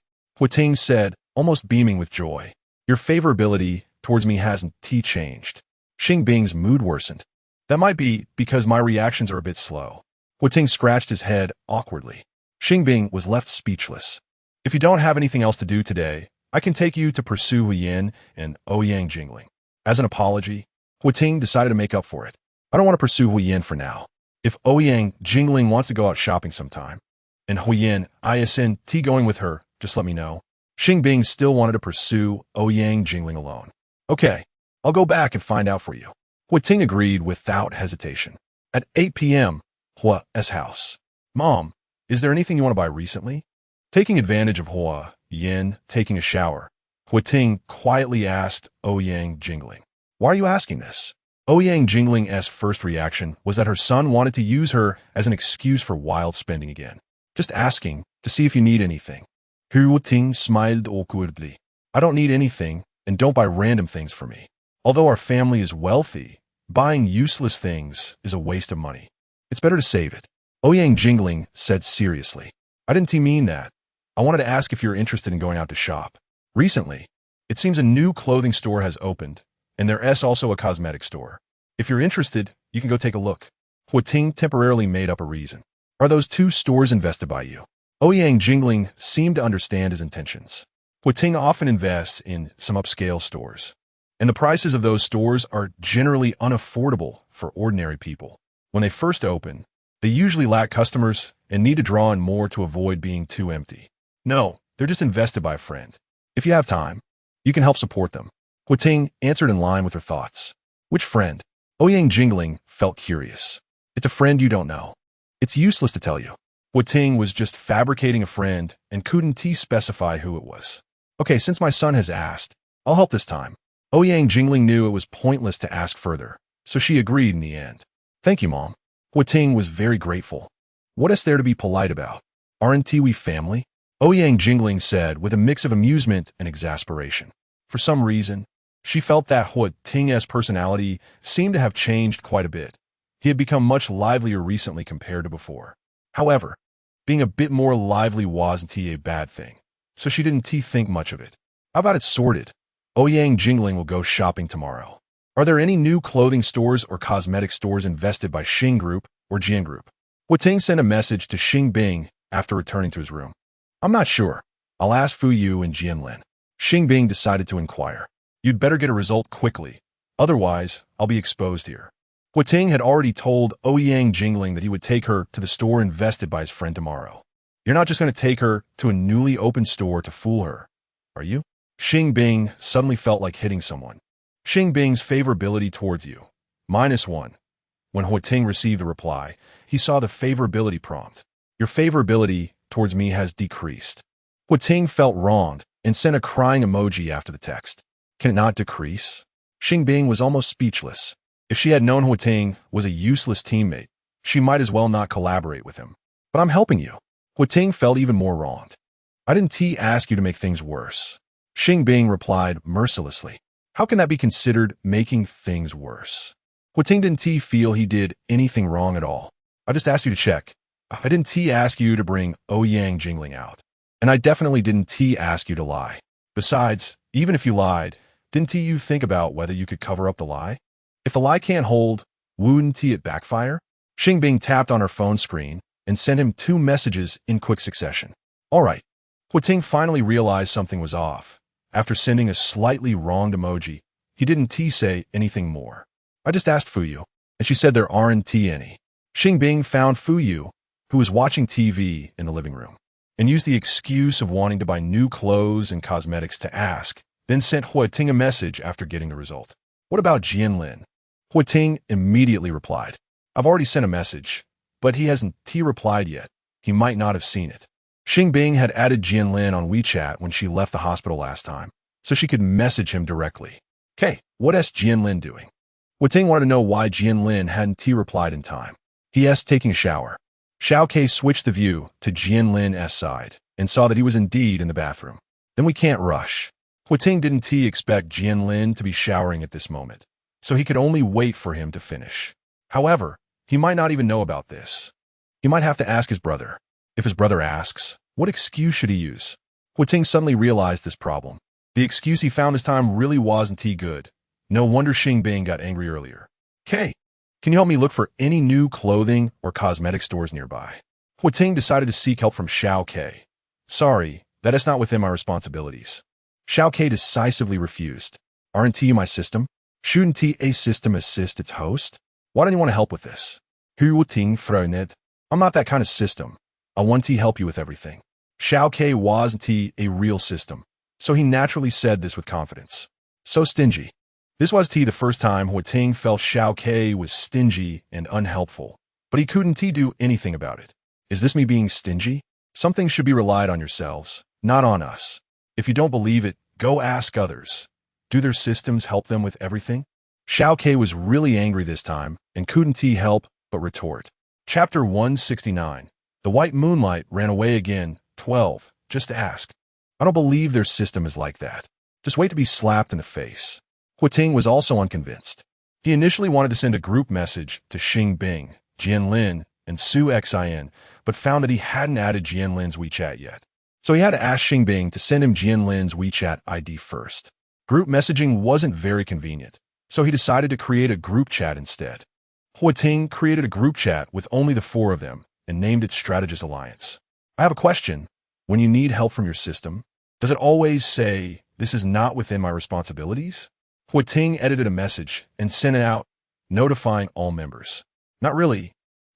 Ting said, almost beaming with joy. Your favorability towards me hasn't changed. Xing Bing's mood worsened. That might be because my reactions are a bit slow. Ting scratched his head awkwardly. Xing Bing was left speechless. If you don't have anything else to do today, I can take you to pursue Yin and Ouyang Jingling. As an apology, Ting decided to make up for it. I don't want to pursue Yin for now. If Ouyang Jingling wants to go out shopping sometime, and Huyin ISN going with her, just let me know. Xing Bing still wanted to pursue Ouyang Jingling alone. Okay, I'll go back and find out for you. Ting agreed without hesitation. At 8 p.m., Hua's house. Mom, is there anything you want to buy recently? Taking advantage of Hua Yin taking a shower, Ting quietly asked Ouyang Jingling. Why are you asking this? Ouyang Jingling's first reaction was that her son wanted to use her as an excuse for wild spending again. Just asking to see if you need anything. Ting smiled awkwardly. I don't need anything, and don't buy random things for me. Although our family is wealthy, buying useless things is a waste of money. It's better to save it. Ouyang Jingling said seriously. I didn't mean that. I wanted to ask if you're interested in going out to shop. Recently, it seems a new clothing store has opened, and there's also a cosmetic store. If you're interested, you can go take a look. Ting temporarily made up a reason. Are those 2 stores invested by you? Ouyang Jingling seemed to understand his intentions. Ting often invests in some upscale stores, and the prices of those stores are generally unaffordable for ordinary people. When they first open, they usually lack customers and need to draw in more to avoid being too empty. No, they're just invested by a friend. If you have time, you can help support them. Ting answered in line with her thoughts. Which friend? Ouyang Jingling felt curious. It's a friend you don't know. It's useless to tell you. Ting was just fabricating a friend and couldn't specify who it was. Okay, since my son has asked, I'll help this time. Ouyang Jingling knew it was pointless to ask further, so she agreed in the end. Thank you, Mom. Ting was very grateful. What is there to be polite about? Aren't we family? Ouyang Jingling said with a mix of amusement and exasperation. For some reason, she felt that Ting's personality seemed to have changed quite a bit. He had become much livelier recently compared to before. However, being a bit more lively wasn't a bad thing, so she didn't think much of it. How about it sorted? Ouyang Jingling will go shopping tomorrow. Are there any new clothing stores or cosmetic stores invested by Xing Group or Jian Group? Ting sent a message to Xing Bing after returning to his room. I'm not sure. I'll ask Fu Yu and Jianlin. Xing Bing decided to inquire. You'd better get a result quickly. Otherwise, I'll be exposed here. Ting had already told Ouyang Jingling that he would take her to the store invested by his friend tomorrow. You're not just going to take her to a newly opened store to fool her, are you? Xing Bing suddenly felt like hitting someone. Xing Bing's favorability towards you. -1. When Ting received the reply, he saw the favorability prompt. Your favorability towards me has decreased. Ting felt wronged and sent a crying emoji after the text. Can it not decrease? Xing Bing was almost speechless. If she had known Ting was a useless teammate, she might as well not collaborate with him. But I'm helping you. Ting felt even more wronged. I didn't ask you to make things worse. Xing Bing replied mercilessly. How can that be considered making things worse? Ting didn't feel he did anything wrong at all. I just asked you to check. I didn't ask you to bring Ouyang Jingling out. And I definitely didn't ask you to lie. Besides, even if you lied, didn't you think about whether you could cover up the lie? If the lie can't hold, wouldn't it backfire? Xing Bing tapped on her phone screen and sent him 2 messages in quick succession. All right. Ting finally realized something was off. After sending a slightly wronged emoji, he didn't say anything more. I just asked Fu Yu. and she said there aren't any. Xing Bing found Fu Yu, who was watching TV in the living room, and used the excuse of wanting to buy new clothes and cosmetics to ask, then sent Huating a message after getting the result. What about Jianlin? Huating immediately replied, I've already sent a message, but he hasn't replied yet. He might not have seen it. Xing Bing had added Jianlin on WeChat when she left the hospital last time, so she could message him directly. Okay, what is Jianlin doing? Huating wanted to know why Jianlin hadn't replied in time. He asked taking a shower. Xiao Ke switched the view to Jianlin's side and saw that he was indeed in the bathroom. Then we can't rush. Huating didn't expect Jianlin to be showering at this moment, so he could only wait for him to finish. However, he might not even know about this. He might have to ask his brother. If his brother asks, what excuse should he use? Huating suddenly realized this problem. The excuse he found this time really wasn't good. No wonder Xing Bing got angry earlier. Kay, can you help me look for any new clothing or cosmetic stores nearby? Huating decided to seek help from Xiao Ke. Sorry, that is not within my responsibilities. Xiao Ke decisively refused. Aren't you my system? Shouldn't a system assist its host? Why don't you want to help with this? Huating frowned. I'm not that kind of system. I want to help you with everything. Xiao Ke wasn't a real system, so he naturally said this with confidence. So stingy. This was the first time Huating felt Xiao Ke was stingy and unhelpful, but he couldn't do anything about it. Is this me being stingy? Something should be relied on yourselves, not on us. If you don't believe it, go ask others. Do their systems help them with everything? Xiao Ke was really angry this time and couldn't help but retort. Chapter 169. The white moonlight ran away again. 12. Just ask. I don't believe their system is like that. Just wait to be slapped in the face. Huating was also unconvinced. He initially wanted to send a group message to Xing Bing, Jianlin, and Su Xin, but found that he hadn't added Jianlin's WeChat yet. So he had to ask Xing Bing to send him Jianlin's WeChat ID first. Group messaging wasn't very convenient, so he decided to create a group chat instead. Huating created a group chat with only the 4 of them and named it Strategist Alliance. I have a question. When you need help from your system, does it always say, this is not within my responsibilities? Huating edited a message and sent it out, notifying all members. Not really,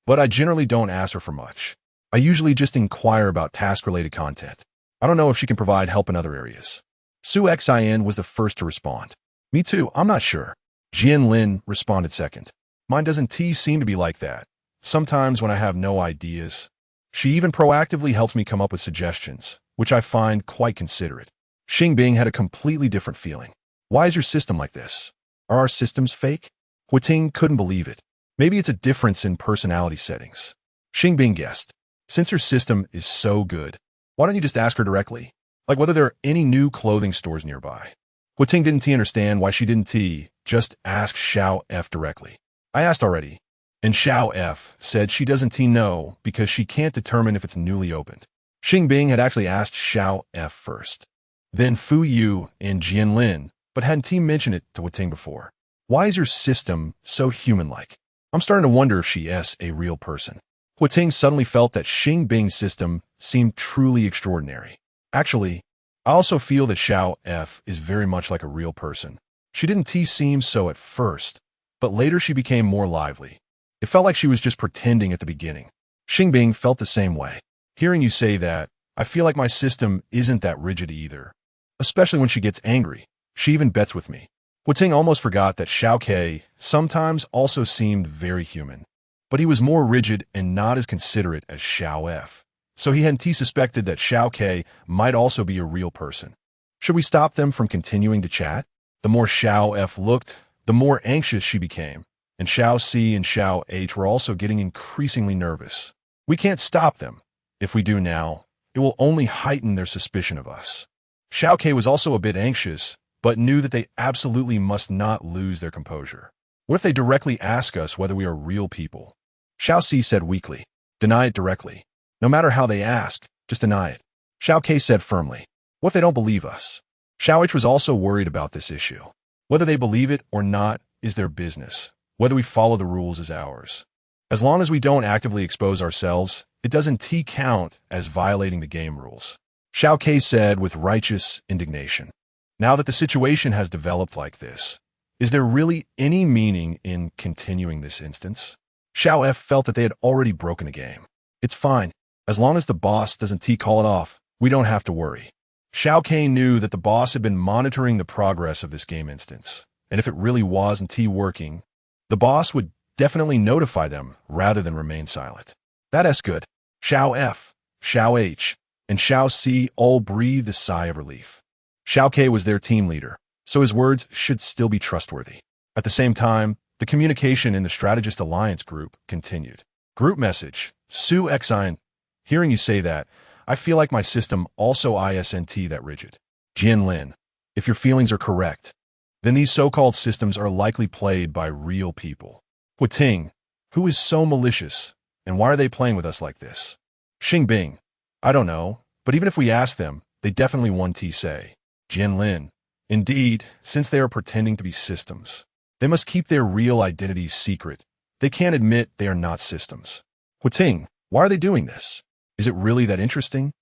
but I generally don't ask her for much. I usually just inquire about task-related content. I don't know if she can provide help in other areas. Su Xin was the first to respond. Me too, I'm not sure. Jianlin responded second. Mine doesn't seem to be like that. Sometimes when I have no ideas, she even proactively helps me come up with suggestions, which I find quite considerate. Xing Bing had a completely different feeling. Why is your system like this? Are our systems fake? Huating couldn't believe it. Maybe it's a difference in personality settings. Xing Bing guessed. Since her system is so good, why don't you just ask her directly? Like whether there are any new clothing stores nearby. Huating didn't understand why she didn't just ask Xiao F directly. I asked already. And Xiao F said she doesn't know because she can't determine if it's newly opened. Xing Bing had actually asked Xiao F first. Then Fu Yu and Jianlin, but hadn't mentioned it to Huating before. Why is your system so human-like? I'm starting to wonder if she is a real person. Huating suddenly felt that Xing Bing's system seemed truly extraordinary. Actually, I also feel that Xiao F is very much like a real person. She didn't seem so at first, but later she became more lively. It felt like she was just pretending at the beginning. Xing Bing felt the same way. Hearing you say that, I feel like my system isn't that rigid either. Especially when she gets angry. She even bets with me. Huating almost forgot that Xiao Ke sometimes also seemed very human. But he was more rigid and not as considerate as Xiao F. So he hadn't suspected that Xiao Ke might also be a real person. Should we stop them from continuing to chat? The more Xiao F looked, the more anxious she became. And Xiao C and Xiao H were also getting increasingly nervous. We can't stop them. If we do now, it will only heighten their suspicion of us. Xiao Ke was also a bit anxious, but knew that they absolutely must not lose their composure. What if they directly ask us whether we are real people? Xiao C said weakly, deny it directly. No matter how they ask, just deny it. Xiao Ke said firmly, what if they don't believe us? Xiao H was also worried about this issue. Whether they believe it or not is their business. Whether we follow the rules is ours. As long as we don't actively expose ourselves, it doesn't count as violating the game rules. Xiao Ke said with righteous indignation. Now that the situation has developed like this, Is there really any meaning in continuing this instance? Xiao F felt that they had already broken the game. It's fine. As long as the boss doesn't call it off, we don't have to worry. Xiao K knew that the boss had been monitoring the progress of this game instance, and if it really wasn't working, the boss would definitely notify them rather than remain silent. That's good. Xiao F, Xiao H, and Xiao C all breathed a sigh of relief. Xiao K was their team leader, so his words should still be trustworthy. At the same time, the communication in the Strategist Alliance group continued. Group message, Su Xin. Hearing you say that, I feel like my system also isn't that rigid. Jian Lin, if your feelings are correct, then these so-called systems are likely played by real people. Hu Ting, who is so malicious, and why are they playing with us like this? Xing Bing, I don't know, but even if we ask them, they definitely won't say. Jian Lin, indeed, since they are pretending to be systems, they must keep their real identities secret. They can't admit they are not systems. Hu Ting, why are they doing this? Is it really that interesting?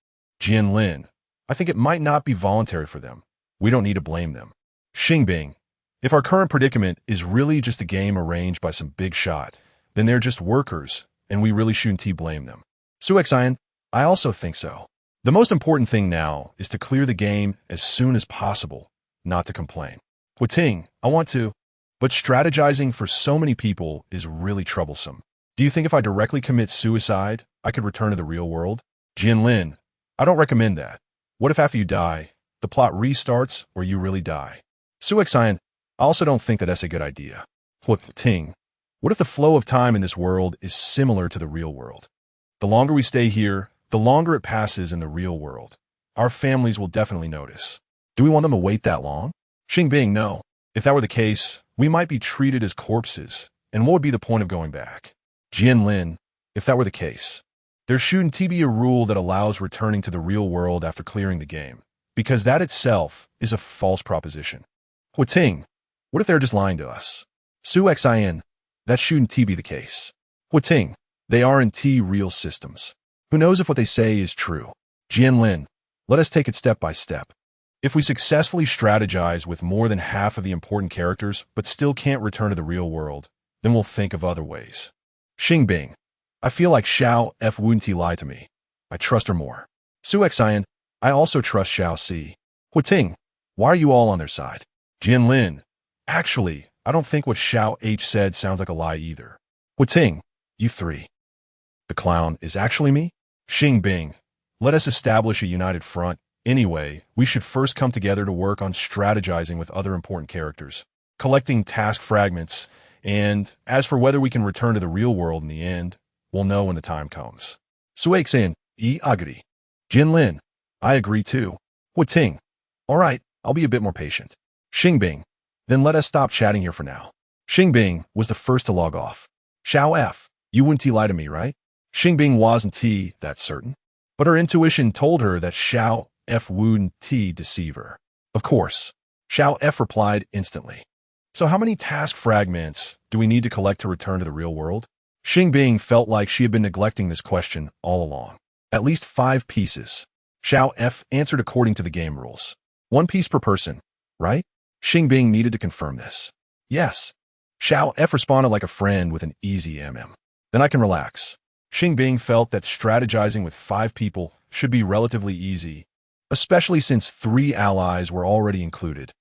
Jian Lin, I think it might not be voluntary for them. We don't need to blame them. Xing Bing, if our current predicament is really just a game arranged by some big shot, then they're just workers, and we really shouldn't blame them. Su Xian, I also think so. The most important thing now is to clear the game as soon as possible, not to complain. Hu Ting, I want to, but strategizing for so many people is really troublesome. Do you think if I directly commit suicide, I could return to the real world? Jian Lin, I don't recommend that. What if after you die, the plot restarts or you really die? Su Xian, I also don't think that's a good idea. Hu Ting, what if the flow of time in this world is similar to the real world? The longer we stay here, the longer it passes in the real world. Our families will definitely notice. Do we want them to wait that long? Xing Bing, no. If that were the case, we might be treated as corpses, and what would be the point of going back? Jian Lin, if that were the case, there shouldn't be a rule that allows returning to the real world after clearing the game, because that itself is a false proposition. Hu Ting, what if they're just lying to us? Su Xian, that shouldn't be the case. Hu Ting, they aren't real systems. Who knows if what they say is true? Jian Lin, let us take it step by step. If we successfully strategize with more than half of the important characters but still can't return to the real world, then we'll think of other ways. Xing Bing, I feel like Xiao F wouldn't lie to me. I trust her more. Su Xian, I also trust Xiao C. Hu Ting, why are you all on their side? Jian Lin, actually, I don't think what Xiao H said sounds like a lie either. Hu Ting, you three. The clown is actually me? Xing Bing, let us establish a united front. Anyway, we should first come together to work on strategizing with other important characters, collecting task fragments, and as for whether we can return to the real world in the end, we'll know when the time comes. Su Xian, agree. Jian Lin, I agree too. Hu Ting, all right, I'll be a bit more patient. Xing Bing, then let us stop chatting here for now. Xing Bing was the first to log off. Xiao F, you wouldn't lie to me, right? Xing Bing wasn't that certain, but her intuition told her that Xiao F wouldn't deceive her. Of course, Xiao F replied instantly. So how many task fragments do we need to collect to return to the real world? Xing Bing felt like she had been neglecting this question all along. At least 5 pieces. Xiao F answered according to the game rules. 1 piece per person, right? Xing Bing needed to confirm this. Yes. Xiao F responded like a friend with an easy MM. Then I can relax. Xing Bing felt that strategizing with 5 people should be relatively easy, especially since 3 allies were already included.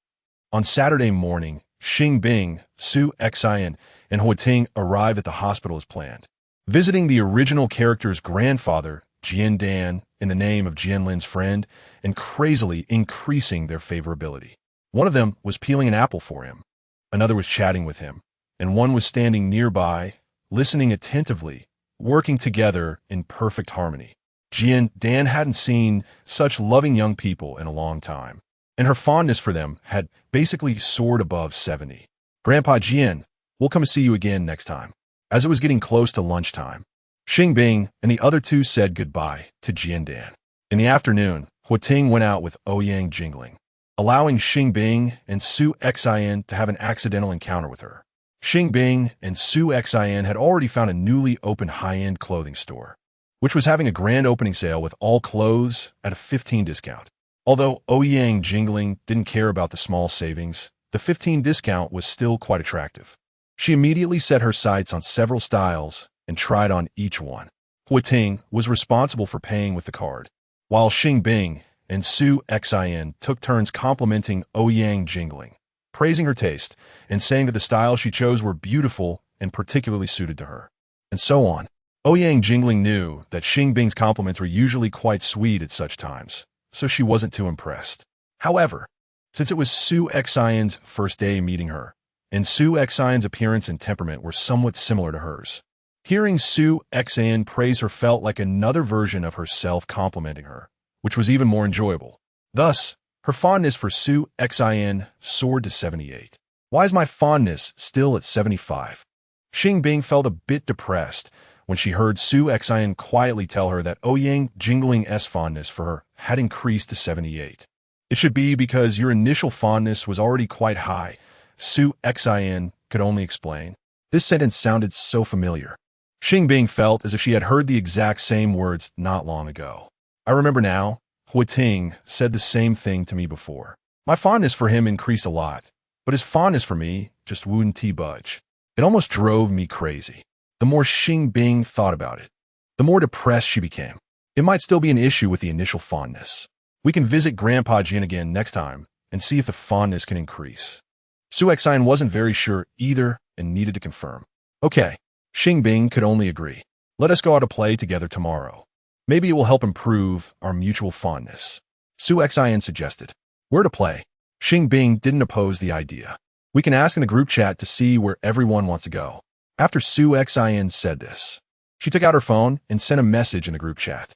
On Saturday morning, Xing Bing, Su Xian, and Hu Ting arrived at the hospital as planned, visiting the original character's grandfather, Jian Dan, in the name of Jian Lin's friend, and crazily increasing their favorability. One of them was peeling an apple for him, another was chatting with him, and one was standing nearby, listening attentively, working together in perfect harmony. Jian Dan hadn't seen such loving young people in a long time, and her fondness for them had basically soared above 70. Grandpa Jian, we'll come to see you again next time. As it was getting close to lunchtime, Xing Bing and the other 2 said goodbye to Jian Dan. In the afternoon, Hu Ting went out with Ouyang jingling, allowing Xing Bing and Su Xian to have an accidental encounter with her. Xing Bing and Su Xian had already found a newly opened high-end clothing store, which was having a grand opening sale with all clothes at a 15% discount. Although Ouyang jingling didn't care about the small savings, the 15% discount was still quite attractive. She immediately set her sights on several styles and tried on each one. Huiting was responsible for paying with the card, while Xing Bing and Su Xin took turns complimenting Ouyang Jingling, praising her taste and saying that the styles she chose were beautiful and particularly suited to her, and so on. Ouyang Jingling knew that Xing Bing's compliments were usually quite sweet at such times, so she wasn't too impressed. However, since it was Su Xin's first day meeting her, and Su Xin's appearance and temperament were somewhat similar to hers, hearing Su Xin praise her felt like another version of herself complimenting her, which was even more enjoyable. Thus, her fondness for Su Xin soared to 78. Why is my fondness still at 75? Xing Bing felt a bit depressed when she heard Su Xin quietly tell her that Ouyang Jingling's fondness for her had increased to 78. It should be because your initial fondness was already quite high, Su Xin could only explain. This sentence sounded so familiar. Xing Bing felt as if she had heard the exact same words not long ago. I remember now, Huiting said the same thing to me before. My fondness for him increased a lot, but his fondness for me just wouldn't budge. It almost drove me crazy. The more Xing Bing thought about it, the more depressed she became. It might still be an issue with the initial fondness. We can visit Grandpa Jin again next time and see if the fondness can increase. Su Xin wasn't very sure either and needed to confirm. Okay, Xing Bing could only agree. Let us go out to play together tomorrow. Maybe it will help improve our mutual fondness. Su Xin suggested. Where to play? Xing Bing didn't oppose the idea. We can ask in the group chat to see where everyone wants to go. After Su Xin said this, she took out her phone and sent a message in the group chat.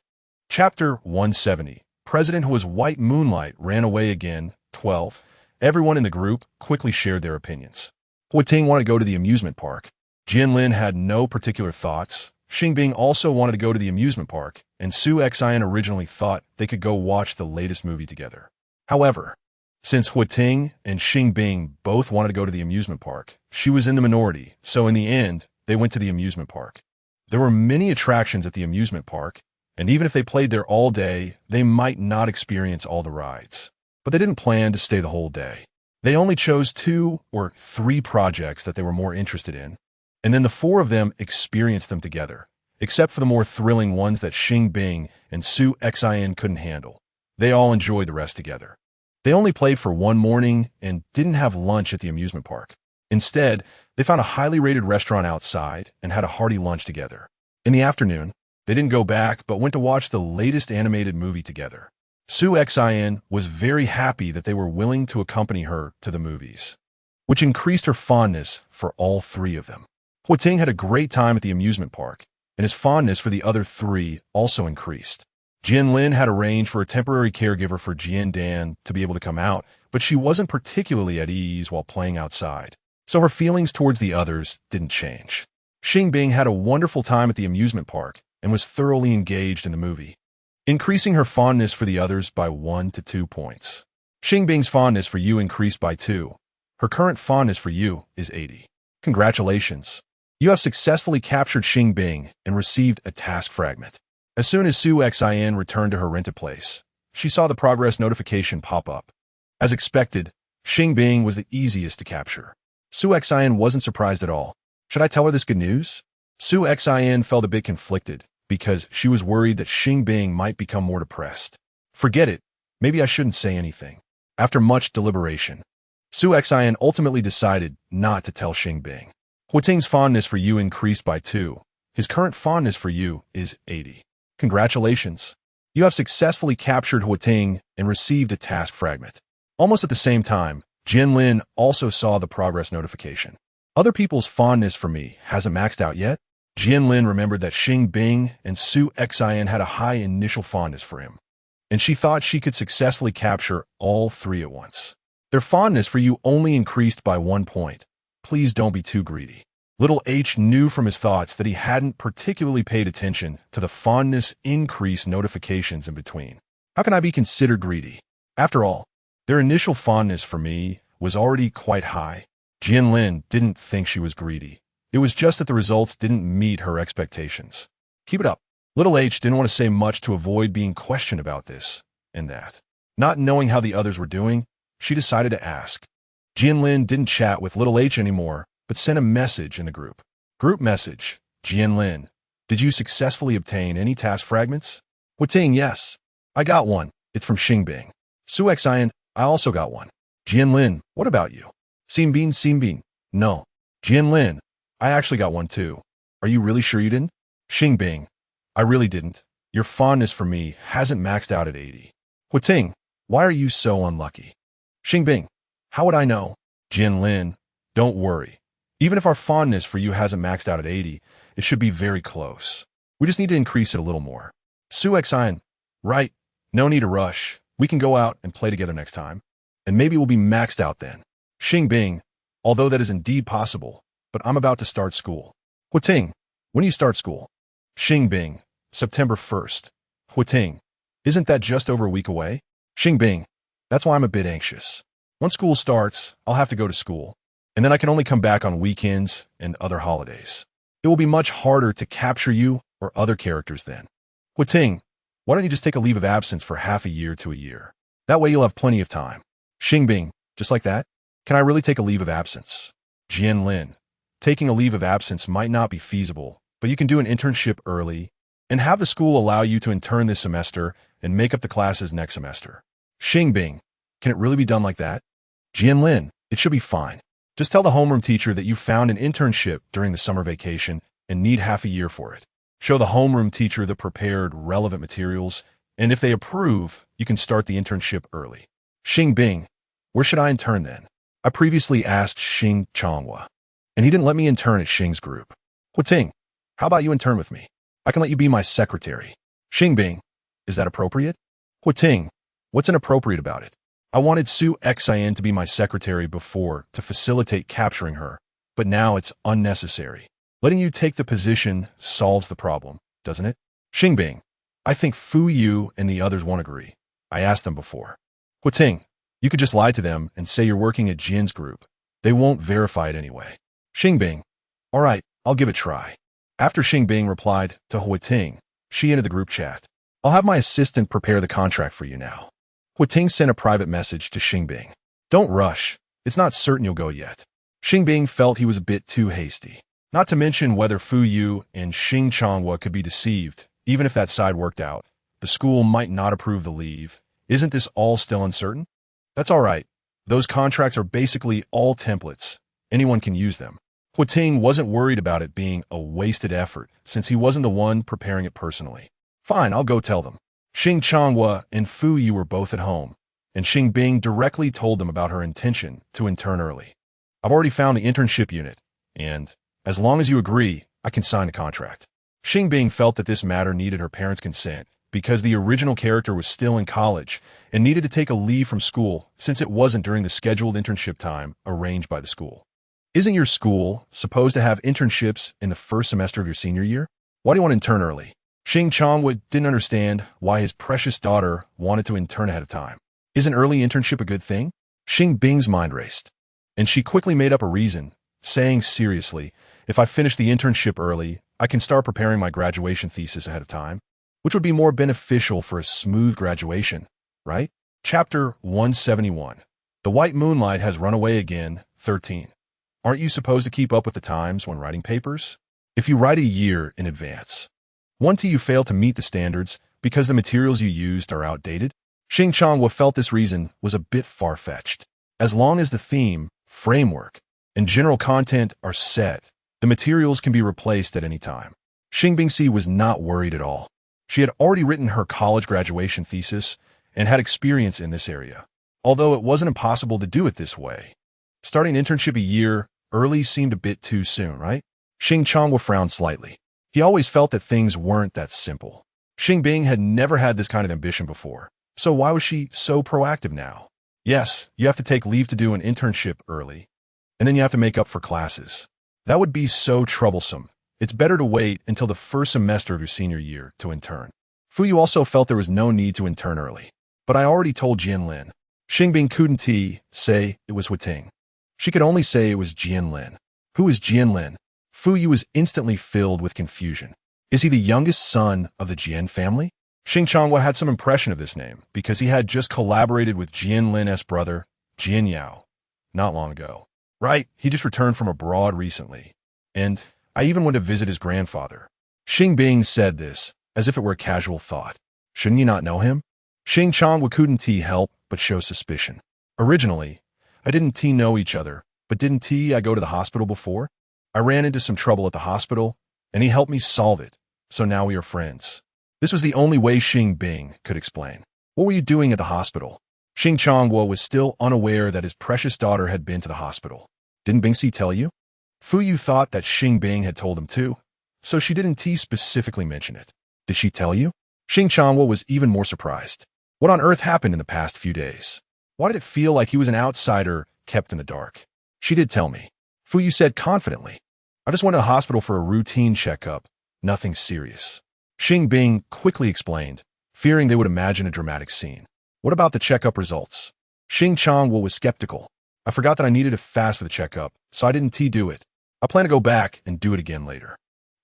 Chapter 170. President who was white moonlight ran away again. 12. Everyone in the group quickly shared their opinions. Huiting wanted to go to the amusement park. Jianlin had no particular thoughts. Xing Bing also wanted to go to the amusement park, and Su Xin originally thought they could go watch the latest movie together. However, since Huiting and Xing Bing both wanted to go to the amusement park, she was in the minority, so in the end, they went to the amusement park. There were many attractions at the amusement park, and even if they played there all day, they might not experience all the rides. But they didn't plan to stay the whole day. They only chose 2 or 3 projects that they were more interested in, and then the 4 of them experienced them together, except for the more thrilling ones that Xing Bing and Su Xin couldn't handle. They all enjoyed the rest together. They only played for one morning and didn't have lunch at the amusement park. Instead, they found a highly rated restaurant outside and had a hearty lunch together. In the afternoon, they didn't go back but went to watch the latest animated movie together. Su Xin was very happy that they were willing to accompany her to the movies, which increased her fondness for all 3 of them. Huiting had a great time at the amusement park, and his fondness for the other 3 also increased. Jianlin had arranged for a temporary caregiver for Jian Dan to be able to come out, but she wasn't particularly at ease while playing outside, so her feelings towards the others didn't change. Xing Bing had a wonderful time at the amusement park and was thoroughly engaged in the movie, increasing her fondness for the others by 1 to 2 points. Xing Bing's fondness for you increased by 2. Her current fondness for you is 80. Congratulations! You have successfully captured Xing Bing and received a task fragment. As soon as Su Xin returned to her rented place, she saw the progress notification pop up. As expected, Xing Bing was the easiest to capture. Su Xin wasn't surprised at all. Should I tell her this good news? Su Xin felt a bit conflicted because she was worried that Xing Bing might become more depressed. Forget it. Maybe I shouldn't say anything. After much deliberation, Su Xin ultimately decided not to tell Xing Bing. Huiting's fondness for you increased by 2. His current fondness for you is 80. Congratulations! You have successfully captured Huiting and received a task fragment. Almost at the same time, Jianlin also saw the progress notification. Other people's fondness for me hasn't maxed out yet. Jianlin remembered that Xing Bing and Su Xin had a high initial fondness for him, and she thought she could successfully capture all 3 at once. Their fondness for you only increased by 1 point. Please don't be too greedy. Little H knew from his thoughts that he hadn't particularly paid attention to the fondness increase notifications in between. How can I be considered greedy? After all, their initial fondness for me was already quite high. Jianlin didn't think she was greedy. It was just that the results didn't meet her expectations. Keep it up. Little H didn't want to say much to avoid being questioned about this and that. Not knowing how the others were doing, she decided to ask. Jianlin didn't chat with little h anymore, but sent a message in the group. Group message. Jianlin, did you successfully obtain any task fragments? Huiting, yes. I got one. It's from Xing Bing. Xian, I also got one. Jianlin, what about you? Xing Bing, no. Jianlin, I actually got one too. Are you really sure you didn't? Xing Bing, I really didn't. Your fondness for me hasn't maxed out at 80. Huiting, why are you so unlucky? Xing Bing, how would I know? Jianlin, don't worry. Even if our fondness for you hasn't maxed out at 80, it should be very close. We just need to increase it a little more. Xian, right, no need to rush. We can go out and play together next time. And maybe we'll be maxed out then. Xing Bing, although that is indeed possible, but I'm about to start school. Huiting, when do you start school? Xing Bing, September 1st. Huiting, isn't that just over a week away? Xing Bing, that's why I'm a bit anxious. Once school starts, I'll have to go to school, and then I can only come back on weekends and other holidays. It will be much harder to capture you or other characters then. Huiting, why don't you just take a leave of absence for half a year to a year? That way you'll have plenty of time. Xing Bing, just like that? Can I really take a leave of absence? Jianlin, taking a leave of absence might not be feasible, but you can do an internship early and have the school allow you to intern this semester and make up the classes next semester. Xing Bing, can it really be done like that? Jianlin, it should be fine. Just tell the homeroom teacher that you found an internship during the summer vacation and need half a year for it. Show the homeroom teacher the prepared relevant materials, and if they approve, you can start the internship early. Xing Bing, where should I intern then? I previously asked Xing Changhua, and he didn't let me intern at Xing's group. Huiting, how about you intern with me? I can let you be my secretary. Xing Bing, is that appropriate? Huiting, what's inappropriate about it? I wanted Xian to be my secretary before to facilitate capturing her, but now it's unnecessary. Letting you take the position solves the problem, doesn't it? Xing Bing, I think Fu Yu and the others won't agree. I asked them before. Huiting, you could just lie to them and say you're working at Jin's group. They won't verify it anyway. Xing Bing, all right, I'll give it a try. After Xing Bing replied to Huiting, she entered the group chat. I'll have my assistant prepare the contract for you now. Huiting sent a private message to Xing Bing. Don't rush. It's not certain you'll go yet. Xing Bing felt he was a bit too hasty. Not to mention whether Fu Yu and Xing Changhua could be deceived. Even if that side worked out, the school might not approve the leave. Isn't this all still uncertain? That's all right. Those contracts are basically all templates. Anyone can use them. Huiting wasn't worried about it being a wasted effort since he wasn't the one preparing it personally. Fine, I'll go tell them. Xing Changhua and Fu Yu were both at home, and Xing Bing directly told them about her intention to intern early. I've already found the internship unit, and as long as you agree, I can sign the contract. Xing Bing felt that this matter needed her parents' consent because the original character was still in college and needed to take a leave from school since it wasn't during the scheduled internship time arranged by the school. Isn't your school supposed to have internships in the first semester of your senior year? Why do you want to intern early? Xing Changhua didn't understand why his precious daughter wanted to intern ahead of time. Isn't early internship a good thing? Xing Bing's mind raced, and she quickly made up a reason, saying seriously, if I finish the internship early, I can start preparing my graduation thesis ahead of time, which would be more beneficial for a smooth graduation, right? Chapter 171. The White Moonlight has run away again, 13. Aren't you supposed to keep up with the times when writing papers? If you write a year in advance, you fail to meet the standards because the materials you used are outdated? Xing Changhua felt this reason was a bit far-fetched. As long as the theme, framework, and general content are set, the materials can be replaced at any time. Xing Bingxi was not worried at all. She had already written her college graduation thesis and had experience in this area, although it wasn't impossible to do it this way. Starting an internship a year early seemed a bit too soon, right? Xing Changhua frowned slightly. He always felt that things weren't that simple. Xing Bing had never had this kind of ambition before, so why was she so proactive now? Yes, you have to take leave to do an internship early, and then you have to make up for classes. That would be so troublesome. It's better to wait until the first semester of your senior year to intern. Fu Yu also felt there was no need to intern early, but I already told Jianlin. Xing Bing couldn't say it was Huiting. She could only say it was Jianlin. Who is Jianlin? Fu Yu was instantly filled with confusion. Is he the youngest son of the Jian family? Xing Changhua had some impression of this name because he had just collaborated with Jianlin's brother, Jian Yao. not long ago. Right, he just returned from abroad recently. And I even went to visit his grandfather. Xing Bing said this, as if it were a casual thought. Shouldn't you not know him? Xing Changwa couldn't help but show suspicion. Originally, I didn't know each other, but didn't I go to the hospital before? I ran into some trouble at the hospital, and he helped me solve it, so now we are friends. This was the only way Xing Bing could explain. What were you doing at the hospital? Xing Changwa was still unaware that his precious daughter had been to the hospital. Didn't Bingxi tell you? Fu Yu thought that Xing Bing had told him too, so she didn't specifically mention it. Did she tell you? Xing Changwa was even more surprised. What on earth happened in the past few days? Why did it feel like he was an outsider kept in the dark? She did tell me. Fu Yu said confidently. I just went to the hospital for a routine checkup. Nothing serious. Xing Bing quickly explained, fearing they would imagine a dramatic scene. What about the checkup results? Xing Changwa was skeptical. I forgot that I needed to fast for the checkup, so I didn't do it. I plan to go back and do it again later.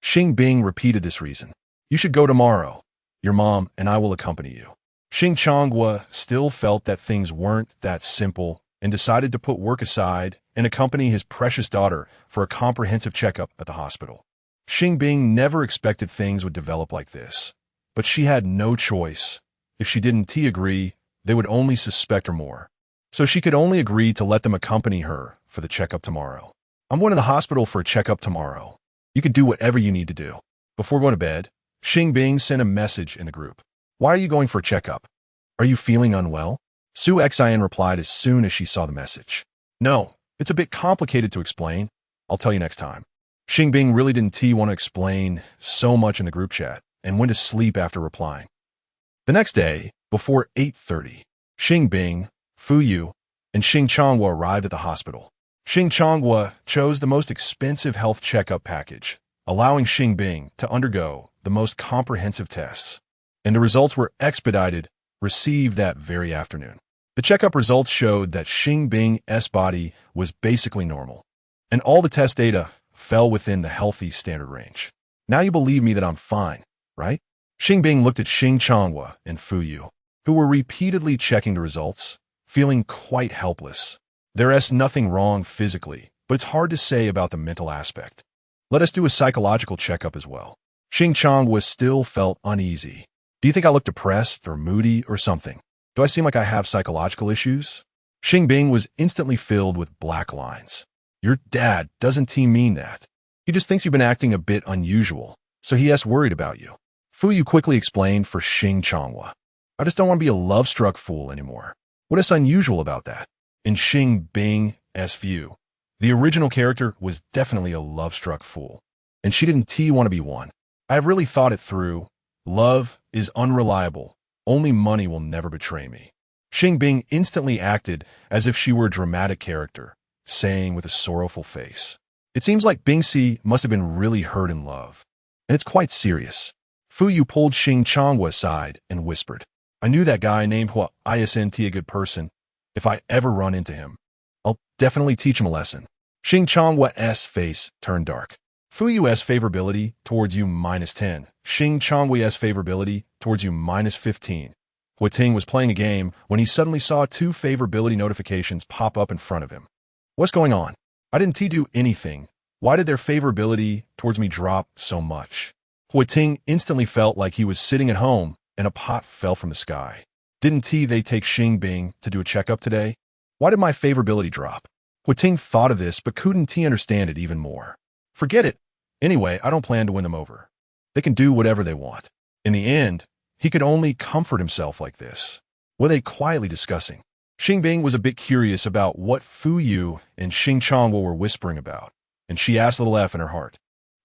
Xing Bing repeated this reason. You should go tomorrow. Your mom and I will accompany you. Xing Changwa still felt that things weren't that simple and decided to put work aside and accompany his precious daughter for a comprehensive checkup at the hospital. Xing Bing never expected things would develop like this, but she had no choice. If she didn't agree, they would only suspect her more. So she could only agree to let them accompany her for the checkup tomorrow. I'm going to the hospital for a checkup tomorrow. You can do whatever you need to do. Before going to bed, Xing Bing sent a message in the group. Why are you going for a checkup? Are you feeling unwell? Su Xin replied as soon as she saw the message. No, it's a bit complicated to explain. I'll tell you next time. Xing Bing really didn't want to explain so much in the group chat and went to sleep after replying. The next day, before 8:30, Xing Bing, Fu Yu, and Xing Changwa arrived at the hospital. Xing Changwa chose the most expensive health checkup package, allowing Xing Bing to undergo the most comprehensive tests. And the results were expedited, received that very afternoon. The checkup results showed that Xing Bing's body was basically normal, and all the test data fell within the healthy standard range. Now you believe me that I'm fine, right? Xing Bing looked at Xing Changwa and Fu Yu, who were repeatedly checking the results, feeling quite helpless. There's nothing wrong physically, but it's hard to say about the mental aspect. Let us do a psychological checkup as well. Xing Changwa still felt uneasy. Do you think I look depressed or moody or something? Do I seem like I have psychological issues? Xing Bing was instantly filled with black lines. Your dad doesn't mean that. He just thinks you've been acting a bit unusual, so he is worried about you. Fu Yu quickly explained for Xing Changwa. I just don't want to be a love-struck fool anymore. What is unusual about that? In Xing Bing's view, the original character was definitely a love-struck fool, and she didn't want to be one. I have really thought it through. Love is unreliable. Only money will never betray me. Xing Bing instantly acted as if she were a dramatic character, saying with a sorrowful face. It seems like Bingxi must have been really hurt in love, and it's quite serious. Fu Yu pulled Xing Changwa aside and whispered, I knew that guy named Wisnt a good person. If I ever run into him, I'll definitely teach him a lesson. Xing Changwa's face turned dark. Fu Yu's favorability towards you -10. Xing Changwa's favorability towards you -15. Hua Ting was playing a game when he suddenly saw 2 favorability notifications pop up in front of him. What's going on? I didn't do anything. Why did their favorability towards me drop so much? Hua Ting instantly felt like he was sitting at home and a pot fell from the sky. Didn't they take Xing Bing to do a checkup today? Why did my favorability drop? Hua Ting thought of this but couldn't understand it even more. Forget it. Anyway, I don't plan to win them over. They can do whatever they want. In the end, he could only comfort himself like this. What were they quietly discussing? Xing Bing was a bit curious about what Fu Yu and Xing Changwa were whispering about, and she asked little F in her heart.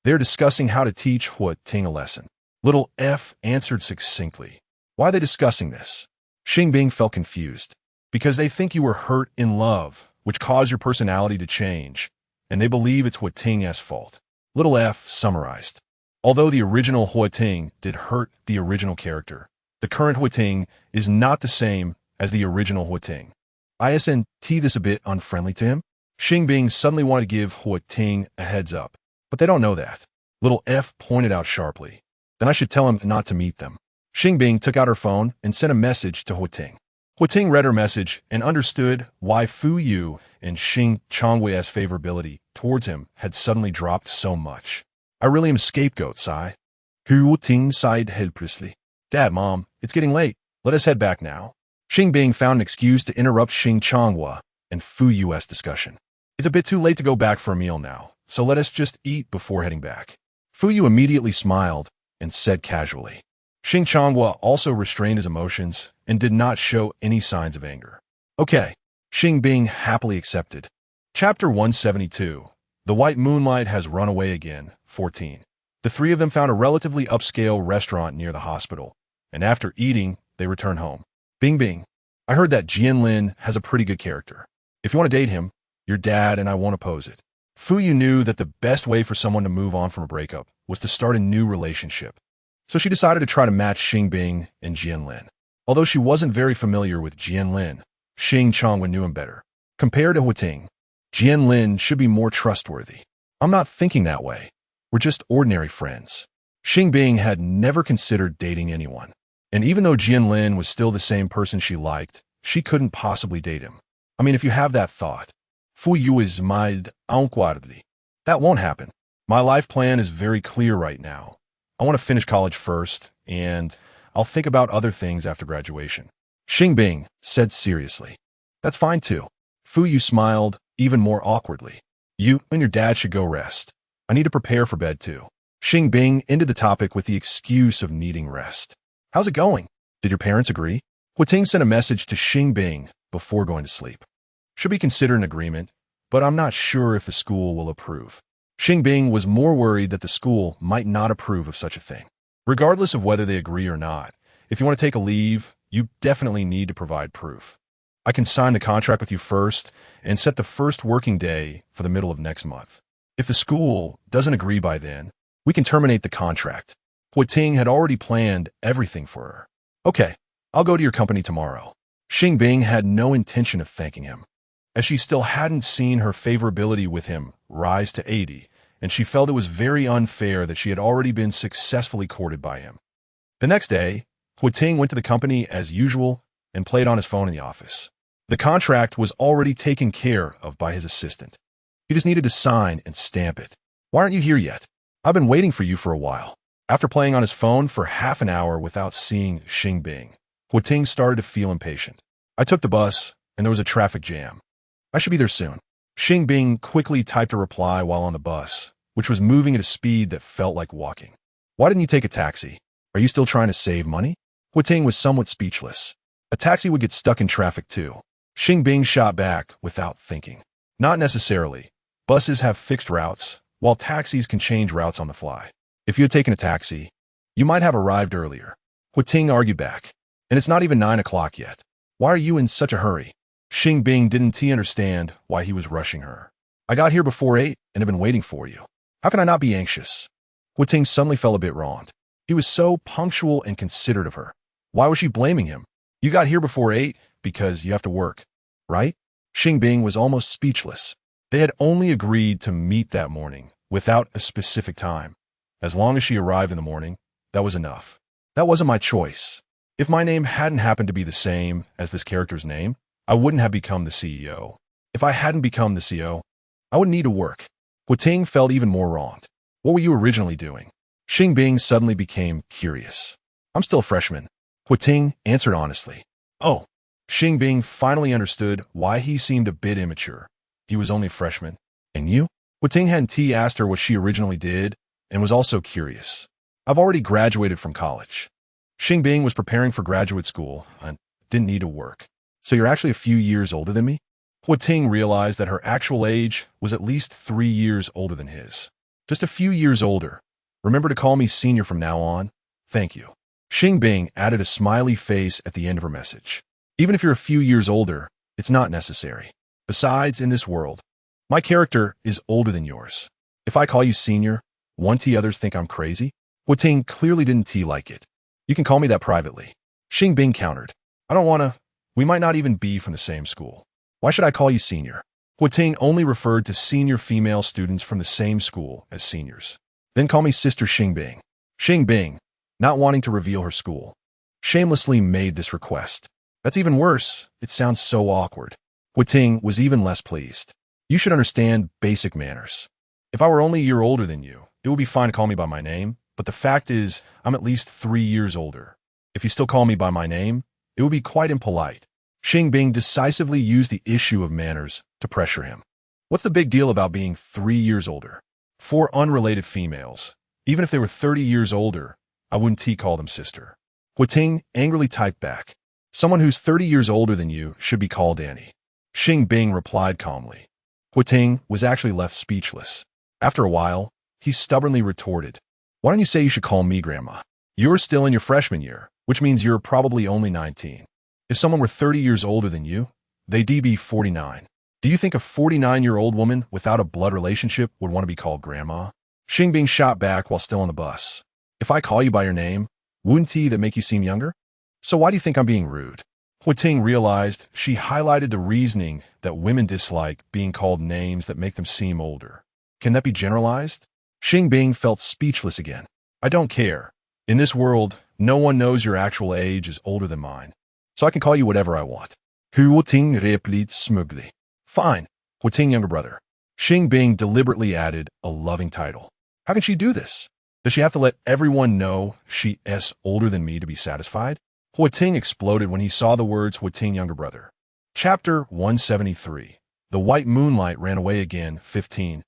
They're discussing how to teach Hua Ting a lesson. Little F answered succinctly. Why are they discussing this? Xing Bing felt confused. Because they think you were hurt in love, which caused your personality to change, and they believe it's Hua Ting's fault. Little F summarized. Although the original Hua Ting did hurt the original character, the current Hua Ting is not the same as the original Hua Ting. Isnt this a bit unfriendly to him? Xing Bing suddenly wanted to give Hua Ting a heads up, but they don't know that. Little F pointed out sharply. Then I should tell him not to meet them. Xing Bing took out her phone and sent a message to Hua Ting. Ting read her message and understood why Fu Yu and Xing Chongwei's favorability towards him had suddenly dropped so much. I really am a scapegoat, Sai. Ting sighed helplessly. Dad, Mom, it's getting late. Let us head back now. Xing Bing found an excuse to interrupt Xing Chongwei and Fu Yu's discussion. It's a bit too late to go back for a meal now, so let us just eat before heading back. Fu Yu immediately smiled and said casually. Xing Chongwei also restrained his emotions and did not show any signs of anger. Okay, Xing Bing happily accepted. Chapter 172. The White Moonlight Has Run Away Again, 14. The three of them found a relatively upscale restaurant near the hospital, and after eating, they returned home. Bing Bing, I heard that Jianlin has a pretty good character. If you want to date him, your dad and I won't oppose it. Fu Yu knew that the best way for someone to move on from a breakup was to start a new relationship. So she decided to try to match Xing Bing and Jianlin. Although she wasn't very familiar with Jianlin, Xing Chongwei knew him better. Compared to Ting, Jianlin should be more trustworthy. I'm not thinking that way. We're just ordinary friends. Xing Bing had never considered dating anyone. And even though Jianlin was still the same person she liked, she couldn't possibly date him. I mean, if you have that thought, Fu Yu is mild unquarterly. That won't happen. My life plan is very clear right now. I want to finish college first, and I'll think about other things after graduation. Xing Bing said seriously. That's fine too. Fu Yu smiled even more awkwardly. You and your dad should go rest. I need to prepare for bed too. Xing Bing ended the topic with the excuse of needing rest. How's it going? Did your parents agree? Ting sent a message to Xing Bing before going to sleep. Should be considered an agreement, but I'm not sure if the school will approve. Xing Bing was more worried that the school might not approve of such a thing. Regardless of whether they agree or not, if you want to take a leave, you definitely need to provide proof. I can sign the contract with you first and set the first working day for the middle of next month. If the school doesn't agree by then, we can terminate the contract. Ting had already planned everything for her. Okay, I'll go to your company tomorrow. Xing Bing had no intention of thanking him, as she still hadn't seen her favorability with him rise to 80, and she felt it was very unfair that she had already been successfully courted by him. The next day, Ting went to the company as usual and played on his phone in the office. The contract was already taken care of by his assistant. He just needed to sign and stamp it. Why aren't you here yet? I've been waiting for you for a while. After playing on his phone for half an hour without seeing Xing Bing, Ting started to feel impatient. I took the bus, and there was a traffic jam. I should be there soon. Xing Bing quickly typed a reply while on the bus, which was moving at a speed that felt like walking. Why didn't you take a taxi? Are you still trying to save money? Ting was somewhat speechless. A taxi would get stuck in traffic too. Xing Bing shot back without thinking. Not necessarily. Buses have fixed routes, while taxis can change routes on the fly. If you had taken a taxi, you might have arrived earlier. Ting argued back. And it's not even 9 o'clock yet. Why are you in such a hurry? Xing Bing didn't understand why he was rushing her. I got here before 8 and have been waiting for you. How can I not be anxious? Ting suddenly felt a bit wronged. He was so punctual and considerate of her. Why was she blaming him? You got here before 8 because you have to work, right? Xing Bing was almost speechless. They had only agreed to meet that morning without a specific time. As long as she arrived in the morning, that was enough. That wasn't my choice. If my name hadn't happened to be the same as this character's name, I wouldn't have become the CEO. If I hadn't become the CEO, I wouldn't need to work. Ting felt even more wronged. What were you originally doing? Xing Bing suddenly became curious. I'm still a freshman. Ting answered honestly. Oh. Xing Bing finally understood why he seemed a bit immature. He was only a freshman. And you? Ting hadn't asked her what she originally did and was also curious. I've already graduated from college. Xing Bing was preparing for graduate school and didn't need to work. So you're actually a few years older than me? Ting realized that her actual age was at least 3 years older than his. Just a few years older. Remember to call me senior from now on? Thank you. Xing Bing added a smiley face at the end of her message. Even if you're a few years older, it's not necessary. Besides, in this world, my character is older than yours. If I call you senior, won't others think I'm crazy? Ting clearly didn't like it. You can call me that privately. Xing Bing countered. I don't want to. We might not even be from the same school. Why should I call you senior? Ting only referred to senior female students from the same school as seniors. Then call me Sister Xing Bing. Xing Bing, not wanting to reveal her school, shamelessly made this request. That's even worse. It sounds so awkward. Huiting was even less pleased. You should understand basic manners. If I were only a year older than you, it would be fine to call me by my name, but the fact is, I'm at least 3 years older. If you still call me by my name, it would be quite impolite. Xing Bing decisively used the issue of manners to pressure him. What's the big deal about being 3 years older? 4 unrelated females. Even if they were 30 years older, I wouldn't call them sister. Huiting angrily typed back. Someone who's 30 years older than you should be called Annie. Xing Bing replied calmly. Huiting was actually left speechless. After a while, he stubbornly retorted, "Why don't you say you should call me Grandma? You're still in your freshman year, which means you're probably only 19. If someone were 30 years older than you, they'd be 49. Do you think a 49-year-old woman without a blood relationship would want to be called Grandma?" Xing Bing shot back while still on the bus. "If I call you by your name, wouldn't that make you seem younger? So why do you think I'm being rude?" Huiting realized she highlighted the reasoning that women dislike being called names that make them seem older. Can that be generalized? Xing Bing felt speechless again. "I don't care. In this world, no one knows your actual age is older than mine, so I can call you whatever I want." Huiting replied smugly. "Fine, Huiting younger brother." Xing Bing deliberately added a loving title. How can she do this? Does she have to let everyone know she is older than me to be satisfied? Huiting exploded when he saw the words Huiting younger brother. Chapter 173. The white moonlight ran away again, 15.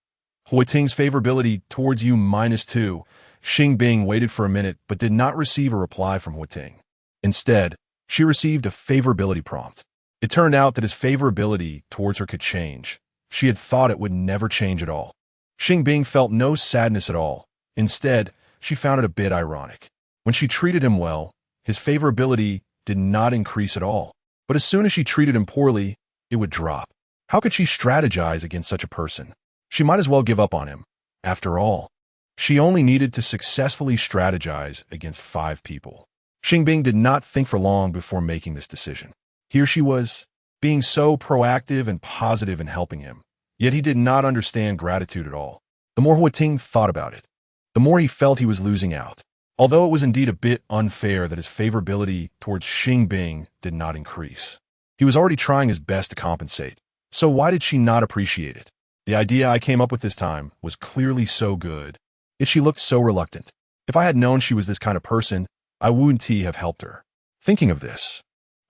Huiting's favorability towards you -2. Xing Bing waited for a minute but did not receive a reply from Huiting. Instead, she received a favorability prompt. It turned out that his favorability towards her could change. She had thought it would never change at all. Xing Bing felt no sadness at all. Instead, she found it a bit ironic. When she treated him well, his favorability did not increase at all. But as soon as she treated him poorly, it would drop. How could she strategize against such a person? She might as well give up on him. After all, she only needed to successfully strategize against 5 people. Xing Bing did not think for long before making this decision. Here she was, being so proactive and positive in helping him. Yet he did not understand gratitude at all. The more Huiting thought about it, the more he felt he was losing out. Although it was indeed a bit unfair that his favorability towards Xing Bing did not increase. He was already trying his best to compensate. So why did she not appreciate it? The idea I came up with this time was clearly so good. Yet she looked so reluctant. If I had known she was this kind of person, I wouldn't have helped her. Thinking of this,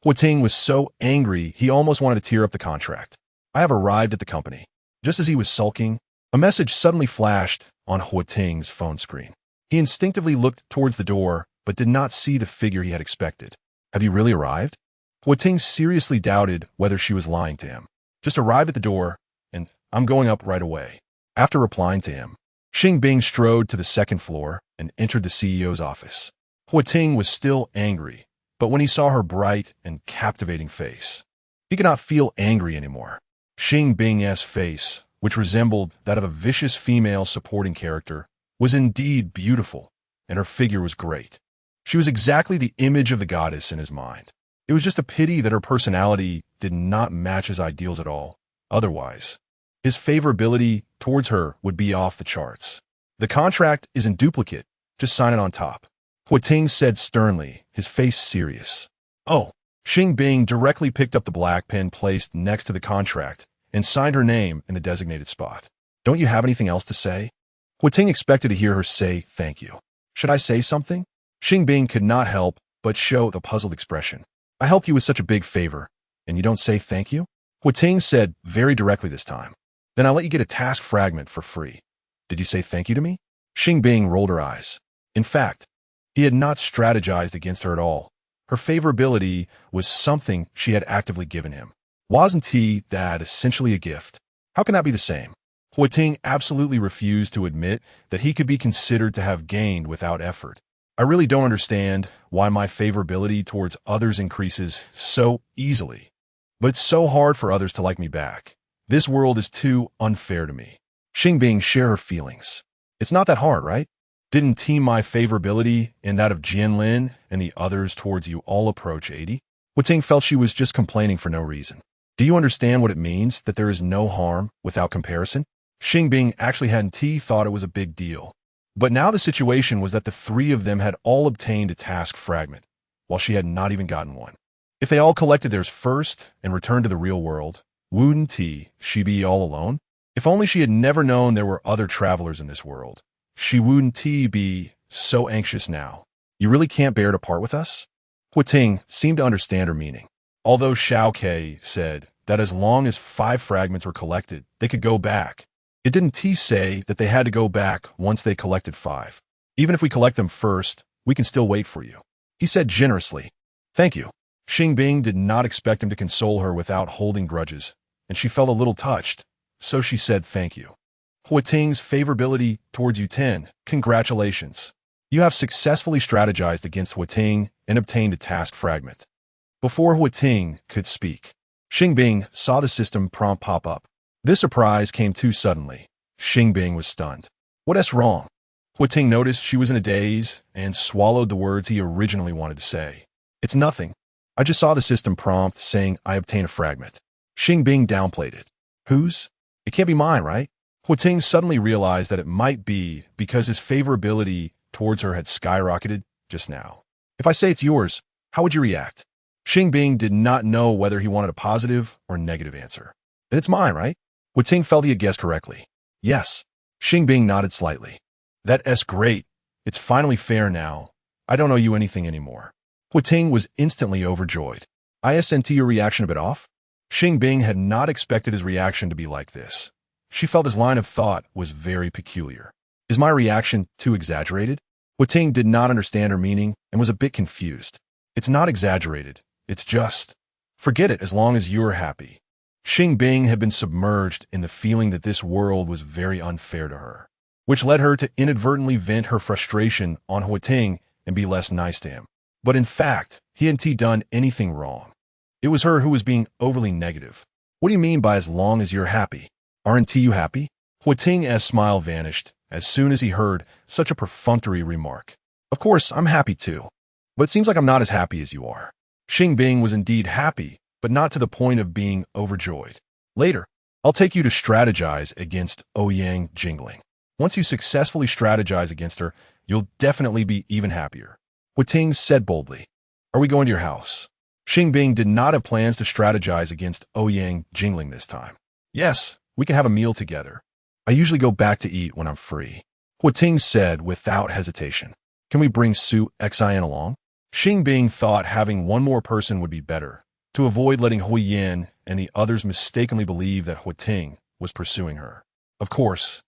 Huiting was so angry he almost wanted to tear up the contract. I have arrived at the company. Just as he was sulking, a message suddenly flashed on Huiting's phone screen. He instinctively looked towards the door, but did not see the figure he had expected. Have you really arrived? Huiting seriously doubted whether she was lying to him. Just arrived at the door, and I'm going up right away. After replying to him, Xing Bing strode to the 2nd floor and entered the CEO's office. Huiting was still angry, but when he saw her bright and captivating face, he could not feel angry anymore. Xing Bing's face, which resembled that of a vicious female supporting character, was indeed beautiful, and her figure was great. She was exactly the image of the goddess in his mind. It was just a pity that her personality did not match his ideals at all. Otherwise, his favorability towards her would be off the charts. The contract is in duplicate. Just sign it on top. Huiting said sternly, his face serious. Oh, Xing Bing directly picked up the black pen placed next to the contract and signed her name in the designated spot. Don't you have anything else to say? Huiting expected to hear her say thank you. Should I say something? Xing Bing could not help but show the puzzled expression. I helped you with such a big favor, and you don't say thank you? Huiting said very directly this time. Then I'll let you get a task fragment for free. Did you say thank you to me? Xing Bing rolled her eyes. In fact, he had not strategized against her at all. Her favorability was something she had actively given him. Wasn't that essentially a gift? How can that be the same? Huiting absolutely refused to admit that he could be considered to have gained without effort. I really don't understand why my favorability towards others increases so easily, but it's so hard for others to like me back. This world is too unfair to me. Xing Bing shared her feelings. It's not that hard, right? Didn't my favorability and that of Jianlin and the others towards you all approach 80? Huiting felt she was just complaining for no reason. Do you understand what it means that there is no harm without comparison? Xing Bing actually hadn't thought it was a big deal. But now the situation was that the 3 of them had all obtained a task fragment, while she had not even gotten one. If they all collected theirs first and returned to the real world, wouldn't she be all alone? If only she had never known there were other travelers in this world. She wouldn't be so anxious now. You really can't bear to part with us? Huating seemed to understand her meaning. Although Xiao Ke said that as long as 5 fragments were collected, they could go back. It didn't say that they had to go back once they collected 5. Even if we collect them first, we can still wait for you. He said generously. Thank you. Xing Bing did not expect him to console her without holding grudges, and she felt a little touched, so she said thank you. Huating's favorability towards you 10. Congratulations. You have successfully strategized against Huating and obtained a task fragment. Before Huating could speak, Xing Bing saw the system prompt pop up. This surprise came too suddenly. Xing Bing was stunned. What's wrong? Huating noticed she was in a daze and swallowed the words he originally wanted to say. It's nothing. I just saw the system prompt saying I obtained a fragment. Xing Bing downplayed it. Whose? It can't be mine, right? Huating suddenly realized that it might be because his favorability towards her had skyrocketed just now. If I say it's yours, how would you react? Xing Bing did not know whether he wanted a positive or negative answer. Then it's mine, right? Huating felt he had guessed correctly. Yes. Xing Bing nodded slightly. That's great. It's finally fair now. I don't owe you anything anymore. Huating was instantly overjoyed. Isn't your reaction a bit off? Xing Bing had not expected his reaction to be like this. She felt his line of thought was very peculiar. Is my reaction too exaggerated? Huating did not understand her meaning and was a bit confused. It's not exaggerated. It's just, forget it as long as you're happy. Xing Bing had been submerged in the feeling that this world was very unfair to her, which led her to inadvertently vent her frustration on Huating and be less nice to him. But in fact, he hadn't done anything wrong. It was her who was being overly negative. What do you mean by as long as you're happy? Aren't you happy? Huating's smile vanished as soon as he heard such a perfunctory remark. Of course, I'm happy too. But it seems like I'm not as happy as you are. Xing Bing was indeed happy, but not to the point of being overjoyed. Later, I'll take you to strategize against Ouyang Jingling. Once you successfully strategize against her, you'll definitely be even happier. Huating said boldly. Are we going to your house? Xing Bing did not have plans to strategize against Ouyang Jingling this time. Yes, we can have a meal together. I usually go back to eat when I'm free. Huating said without hesitation. Can we bring Xing along? Xing Bing thought having one more person would be better, to avoid letting Huiyin and the others mistakenly believe that Huating was pursuing her. Of course,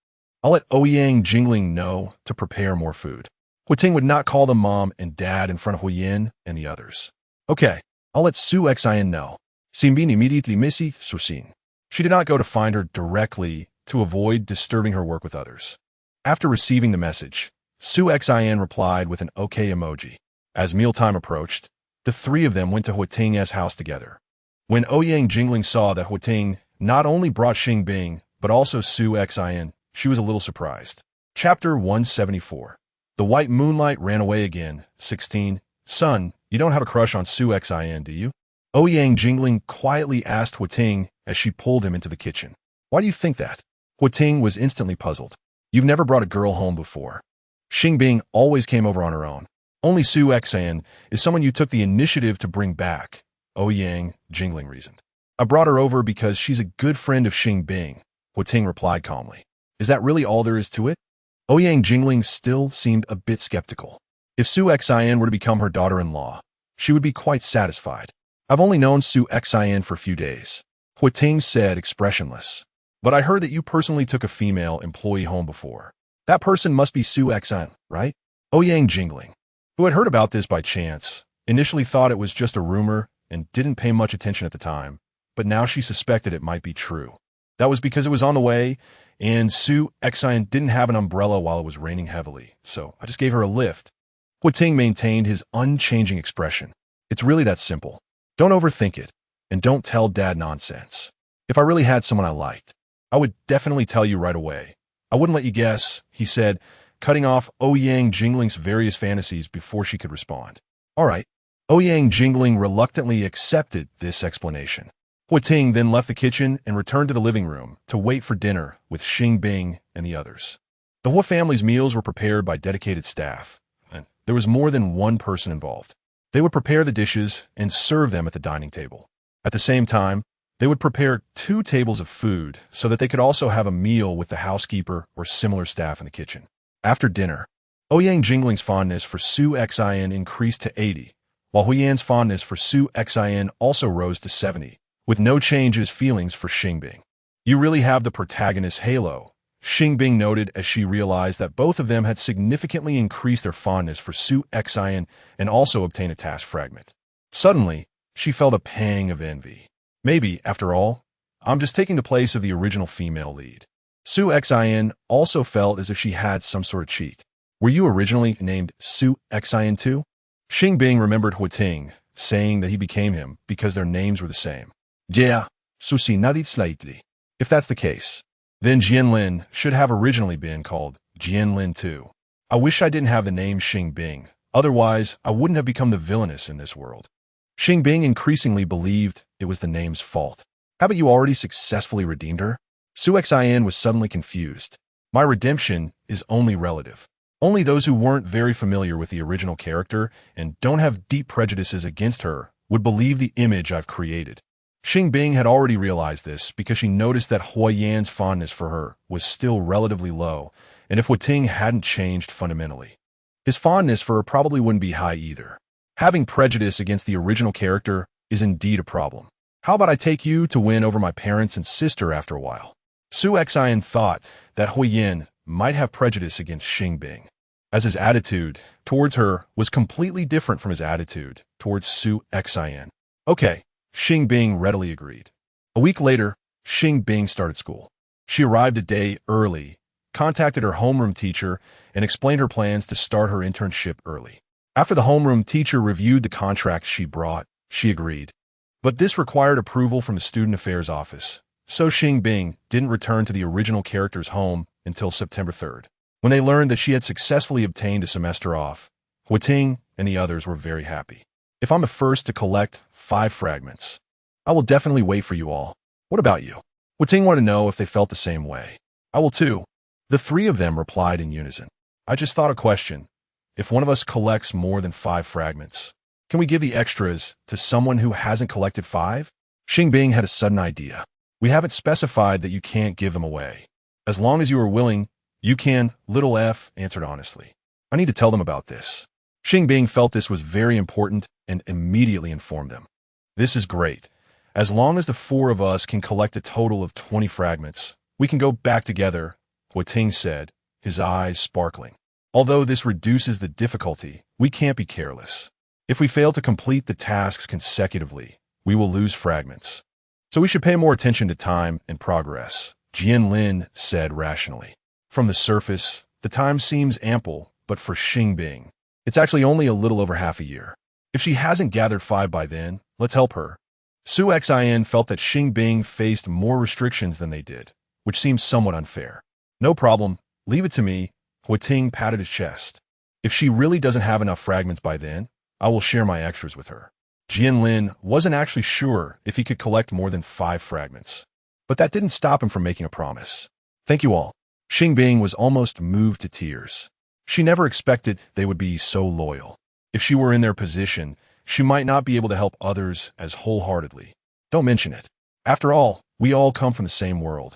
I'll let Ouyang Jingling know to prepare more food. Huating would not call them mom and dad in front of Huiyin and the others. Okay, I'll let Xing know. Simbin immediately missy Sursin. She did not go to find her directly to avoid disturbing her work with others. After receiving the message, Xing replied with an okay emoji. As mealtime approached, the 3 of them went to Huating's house together. When Ouyang Jingling saw that Huating not only brought Xing Bing, but also Xing, she was a little surprised. Chapter 174. The white moonlight ran away again. 16. Son, you don't have a crush on Xing, do you? Ouyang Jingling quietly asked Huating as she pulled him into the kitchen. Why do you think that? Huating was instantly puzzled. You've never brought a girl home before. Xing Bing always came over on her own. Only Xing is someone you took the initiative to bring back, Ouyang Jingling reasoned. I brought her over because she's a good friend of Xing Bing, Huating replied calmly. Is that really all there is to it? Ouyang Jingling still seemed a bit skeptical. If Xing were to become her daughter-in-law, she would be quite satisfied. I've only known Xing for a few days, Huating said expressionless. But I heard that you personally took a female employee home before. That person must be Xing, right? Ouyang Jingling, who had heard about this by chance, initially thought it was just a rumor and didn't pay much attention at the time, but now she suspected it might be true. That was because it was on the way, and Xing didn't have an umbrella while it was raining heavily, so I just gave her a lift. Huating maintained his unchanging expression. It's really that simple. Don't overthink it, and don't tell Dad nonsense. If I really had someone I liked, I would definitely tell you right away. I wouldn't let you guess, he said, cutting off Ouyang Jingling's various fantasies before she could respond. All right. Ouyang Jingling reluctantly accepted this explanation. Huating then left the kitchen and returned to the living room to wait for dinner with Xing Bing and the others. The Hua family's meals were prepared by dedicated staff, and there was more than one person involved. They would prepare the dishes and serve them at the dining table. At the same time, they would prepare 2 tables of food so that they could also have a meal with the housekeeper or similar staff in the kitchen. After dinner, Ouyang Jingling's fondness for Su Xin increased to 80, while Huiyan's fondness for Su Xin also rose to 70, with no change in his feelings for Xing Bing. You really have the protagonist's halo, Xing Bing noted as she realized that both of them had significantly increased their fondness for Su Xin and also obtained a task fragment. Suddenly, she felt a pang of envy. Maybe, after all, I'm just taking the place of the original female lead. Su Xin also felt as if she had some sort of cheat. Were you originally named Su Xin too? Xing Bing remembered Huiting saying that he became him because their names were the same. Yeah, Susi nadit slightly. If that's the case, then Jianlin should have originally been called Jianlin too. I wish I didn't have the name Xing Bing, otherwise I wouldn't have become the villainess in this world. Xing Bing increasingly believed it was the name's fault. Haven't you already successfully redeemed her? Su Xin was suddenly confused. My redemption is only relative. Only those who weren't very familiar with the original character and don't have deep prejudices against her would believe the image I've created. Xing Bing had already realized this because she noticed that Huiyan's fondness for her was still relatively low, and if Huiting hadn't changed fundamentally, his fondness for her probably wouldn't be high either. Having prejudice against the original character is indeed a problem. How about I take you to win over my parents and sister after a while? Su Xin thought that Huiyan might have prejudice against Xing Bing, as his attitude towards her was completely different from his attitude towards Su Xin. Okay, Xing Bing readily agreed. A week later, Xing Bing started school. She arrived a day early, contacted her homeroom teacher, and explained her plans to start her internship early. After the homeroom teacher reviewed the contract she brought, she agreed. But this required approval from the Student Affairs Office, so Xing Bing didn't return to the original character's home until September 3rd. When they learned that she had successfully obtained a semester off, Huiting and the others were very happy. If I'm the first to collect 5 fragments, I will definitely wait for you all. What about you? Huiting wanted to know if they felt the same way. I will too. The 3 of them replied in unison. I just thought a question. If one of us collects more than 5 fragments, can we give the extras to someone who hasn't collected 5? Xing Bing had a sudden idea. We haven't specified that you can't give them away. As long as you are willing, you can, little f answered honestly. I need to tell them about this. Xing Bing felt this was very important and immediately informed them. This is great. As long as the 4 of us can collect a total of 20 fragments, we can go back together, Huiting said, his eyes sparkling. Although this reduces the difficulty, we can't be careless. If we fail to complete the tasks consecutively, we will lose fragments. So we should pay more attention to time and progress, Jianlin said rationally. From the surface, the time seems ample, but for Xing Bing, it's actually only a little over half a year. If she hasn't gathered 5 by then, let's help her. Su Xin felt that Xing Bing faced more restrictions than they did, which seems somewhat unfair. No problem, leave it to me, Huiting patted his chest. If she really doesn't have enough fragments by then, I will share my extras with her. Jianlin wasn't actually sure if he could collect more than 5 fragments, but that didn't stop him from making a promise. Thank you all. Xing Bing was almost moved to tears. She never expected they would be so loyal. If she were in their position, she might not be able to help others as wholeheartedly. Don't mention it. After all, we all come from the same world,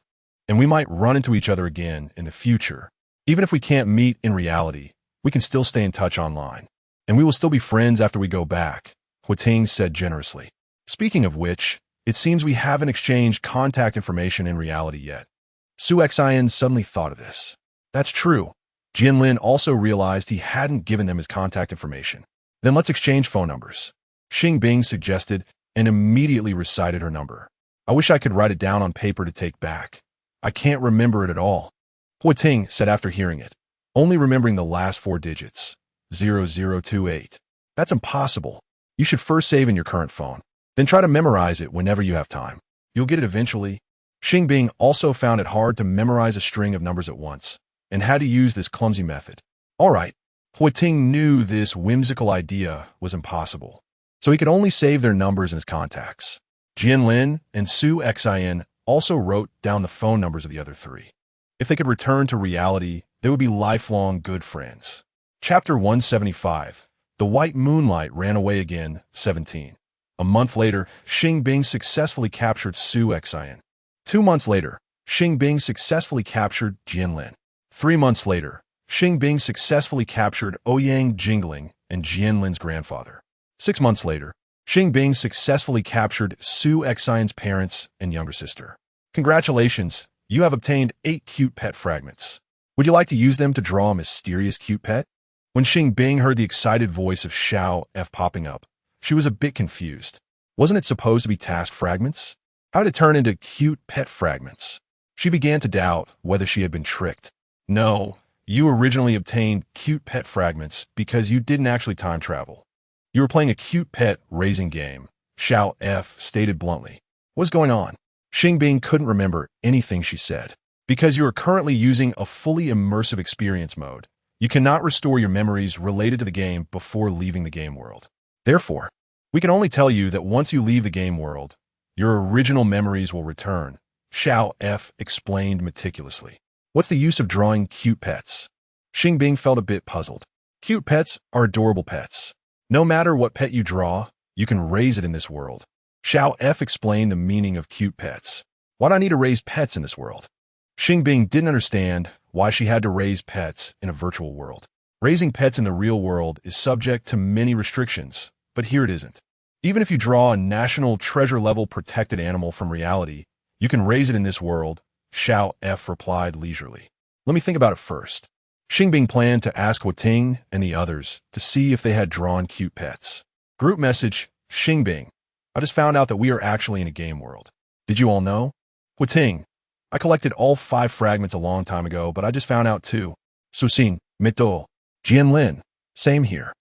and we might run into each other again in the future. Even if we can't meet in reality, we can still stay in touch online, and we will still be friends after we go back, Huiting said generously. Speaking of which, it seems we haven't exchanged contact information in reality yet. Su Xin suddenly thought of this. That's true. Jianlin also realized he hadn't given them his contact information. Then let's exchange phone numbers. Xing Bing suggested and immediately recited her number. I wish I could write it down on paper to take back. I can't remember it at all. Huiting said after hearing it, only remembering the last 4 digits, 0028. That's impossible. You should first save in your current phone, then try to memorize it whenever you have time. You'll get it eventually. Xing Bing also found it hard to memorize a string of numbers at once, and had to use this clumsy method. All right, Huiting knew this whimsical idea was impossible, so he could only save their numbers in his contacts. Jianlin and Su Xin also wrote down the phone numbers of the other 3. If they could return to reality, they would be lifelong good friends. Chapter 175, The white moonlight ran away again, 17. A month later, Xing Bing successfully captured Su Xian. 2 months later, Xing Bing successfully captured Jianlin. 3 months later, Xing Bing successfully captured Ouyang Jingling and Jianlin's grandfather. 6 months later, Xing Bing successfully captured Su Xian's parents and younger sister. Congratulations, you have obtained 8 cute pet fragments. Would you like to use them to draw a mysterious cute pet? When Xing Bing heard the excited voice of Xiao F popping up, she was a bit confused. Wasn't it supposed to be task fragments? How did it turn into cute pet fragments? She began to doubt whether she had been tricked. No, you originally obtained cute pet fragments because you didn't actually time travel. You were playing a cute pet raising game, Xiao F stated bluntly. What's going on? Xing Bing couldn't remember anything she said. Because you are currently using a fully immersive experience mode, you cannot restore your memories related to the game before leaving the game world. Therefore, we can only tell you that once you leave the game world, your original memories will return, Xiao F explained meticulously. What's the use of drawing cute pets? Xing Bing felt a bit puzzled. Cute pets are adorable pets. No matter what pet you draw, you can raise it in this world. Xiao F explained the meaning of cute pets. Why do I need to raise pets in this world? Xing Bing didn't understand why she had to raise pets in a virtual world. Raising pets in the real world is subject to many restrictions, but here it isn't. Even if you draw a national treasure-level protected animal from reality, you can raise it in this world, Xiao F replied leisurely. Let me think about it first. Xing Bing planned to ask Ting and the others to see if they had drawn cute pets. Group message, Xing Bing. I just found out that we are actually in a game world. Did you all know? Ting. I collected all 5 fragments a long time ago, but I just found out too. Suxin, Mito, Jianlin, same here.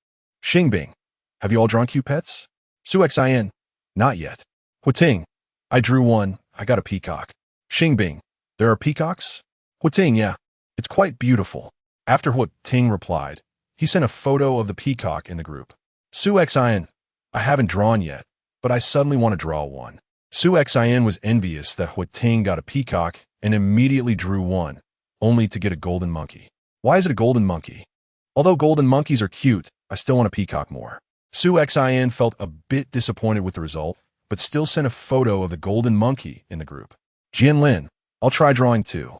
Xing Bing, have you all drawn cute pets? Su Xian, not yet. Ting, I drew one, I got a peacock. Xing Bing, there are peacocks? Ting, yeah, it's quite beautiful. After Ting replied, he sent a photo of the peacock in the group. Su Xian, I haven't drawn yet, but I suddenly want to draw one. Su Xian was envious that Ting got a peacock and immediately drew one, only to get a golden monkey. Why is it a golden monkey? Although golden monkeys are cute, I still want a peacock more. Su Xian felt a bit disappointed with the result, but still sent a photo of the golden monkey in the group. Jianlin, I'll try drawing too.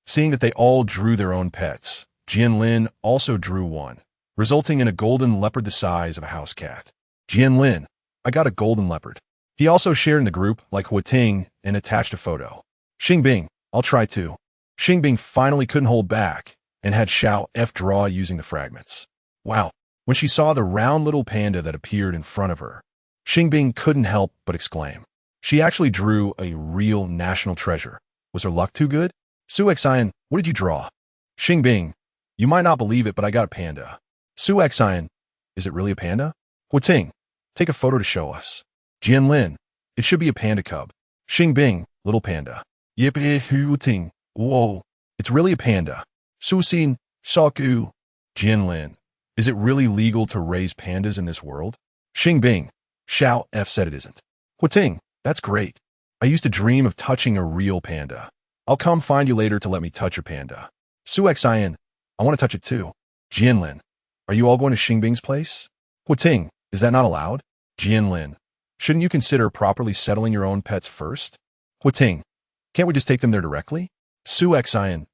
Seeing that they all drew their own pets, Jianlin also drew one, resulting in a golden leopard the size of a house cat. Jianlin, I got a golden leopard. He also shared in the group like Ting and attached a photo. Xing Bing, I'll try too. Xing Bing finally couldn't hold back and had Xiao F draw using the fragments. Wow, when she saw the round little panda that appeared in front of her, Xing Bing couldn't help but exclaim. She actually drew a real national treasure. Was her luck too good? Su Xian, what did you draw? Xing Bing, you might not believe it, but I got a panda. Su Xian, is it really a panda? Ting, take a photo to show us. Jianlin, it should be a panda cub. Xing Bing, little panda. Ting, whoa, it's really a panda. Suxin, Shaku. Jianlin, is it really legal to raise pandas in this world? Xing Bing, Xiao F said it isn't. Ting, that's great. I used to dream of touching a real panda. I'll come find you later to let me touch your panda. Su Xian, I want to touch it too. Jianlin, are you all going to Xing Bing's place? Ting, is that not allowed? Jianlin, shouldn't you consider properly settling your own pets first? Ting, can't we just take them there directly? Su Xian,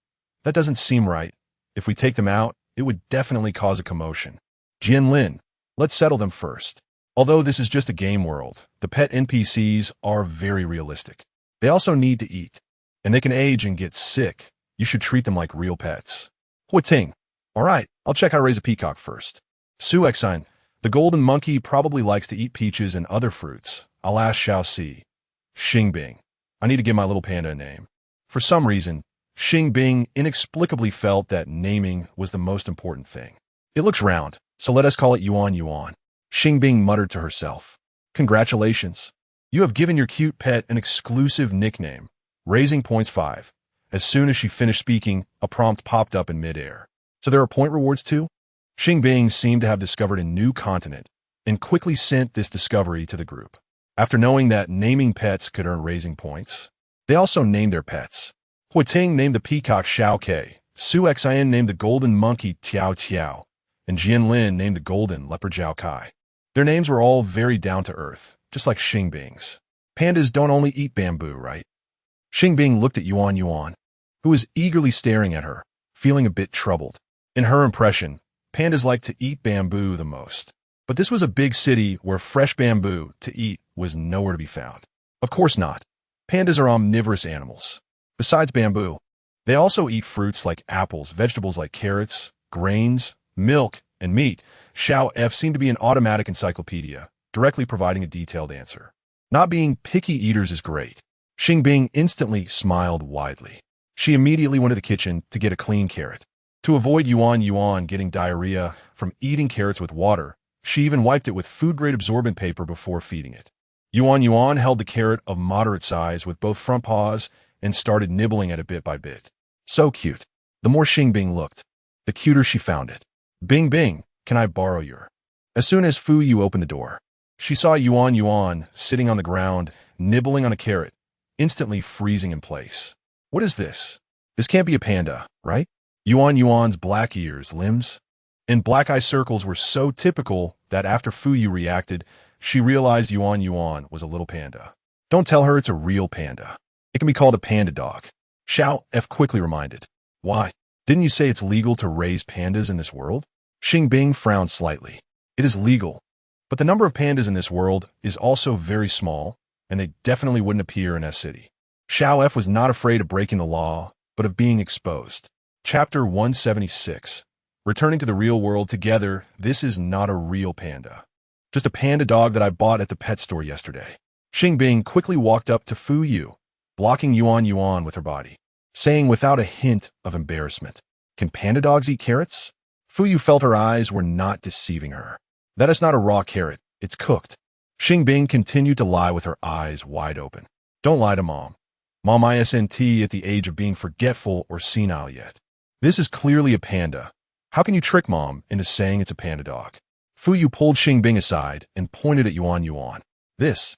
that doesn't seem right. If we take them out, it would definitely cause a commotion. Jianlin, let's settle them first. Although this is just a game world, the pet NPCs are very realistic. They also need to eat, and they can age and get sick. You should treat them like real pets. Ting, all right, I'll check how to raise a peacock first. Su Xian, the golden monkey probably likes to eat peaches and other fruits. I'll ask Xiao Si. Xing Bing, I need to give my little panda a name. For some reason, Xing Bing inexplicably felt that naming was the most important thing. It looks round, so let us call it Yuan Yuan. Xing Bing muttered to herself. Congratulations. You have given your cute pet an exclusive nickname. Raising points 5. As soon as she finished speaking, a prompt popped up in midair. So there are point rewards too? Xing Bing seemed to have discovered a new continent and quickly sent this discovery to the group. After knowing that naming pets could earn raising points, they also named their pets. Ting named the peacock Xiao Ke, Su Xian named the golden monkey Tiao Tiao, and Jian Lin named the golden leopard Zhao Kai. Their names were all very down-to-earth, just like Xing Bing's. Pandas don't only eat bamboo, right? Xing Bing looked at Yuan, who was eagerly staring at her, feeling a bit troubled. In her impression, pandas like to eat bamboo the most. But this was a big city where fresh bamboo to eat was nowhere to be found. Of course not. Pandas are omnivorous animals. Besides bamboo, they also eat fruits like apples, vegetables like carrots, grains, milk, and meat. Xiao F seemed to be an automatic encyclopedia, directly providing a detailed answer. Not being picky eaters is great. Xing Bing instantly smiled widely. She immediately went to the kitchen to get a clean carrot. To avoid Yuan getting diarrhea from eating carrots with water, she even wiped it with food-grade absorbent paper before feeding it. Yuan held the carrot of moderate size with both front paws and started nibbling at it bit by bit. So cute. The more Xing Bing looked, the cuter she found it. Bing, can I borrow your? As soon as Fu Yu opened the door, she saw Yuan sitting on the ground, nibbling on a carrot, instantly freezing in place. What is this? This can't be a panda, right? Yuan's black ears, limbs, and black eye circles were so typical that after Fu Yu reacted, she realized Yuan was a little panda. Don't tell her it's a real panda. It can be called a panda dog. Xiao F quickly reminded. Why? Didn't you say it's legal to raise pandas in this world? Xing Bing frowned slightly. It is legal, but the number of pandas in this world is also very small, and they definitely wouldn't appear in S City. Xiao F was not afraid of breaking the law, but of being exposed. Chapter 176. Returning to the real world together, this is not a real panda. Just a panda dog that I bought at the pet store yesterday. Xing Bing quickly walked up to Fu Yu, blocking Yuan with her body, saying without a hint of embarrassment, "Can panda dogs eat carrots?" Fu Yu felt her eyes were not deceiving her. That is not a raw carrot, it's cooked. Xing Bing continued to lie with her eyes wide open. Don't lie to Mom. Mom isn't at the age of being forgetful or senile yet. This is clearly a panda. How can you trick Mom into saying it's a panda dog? Fu Yu pulled Xing Bing aside and pointed at Yuan. This.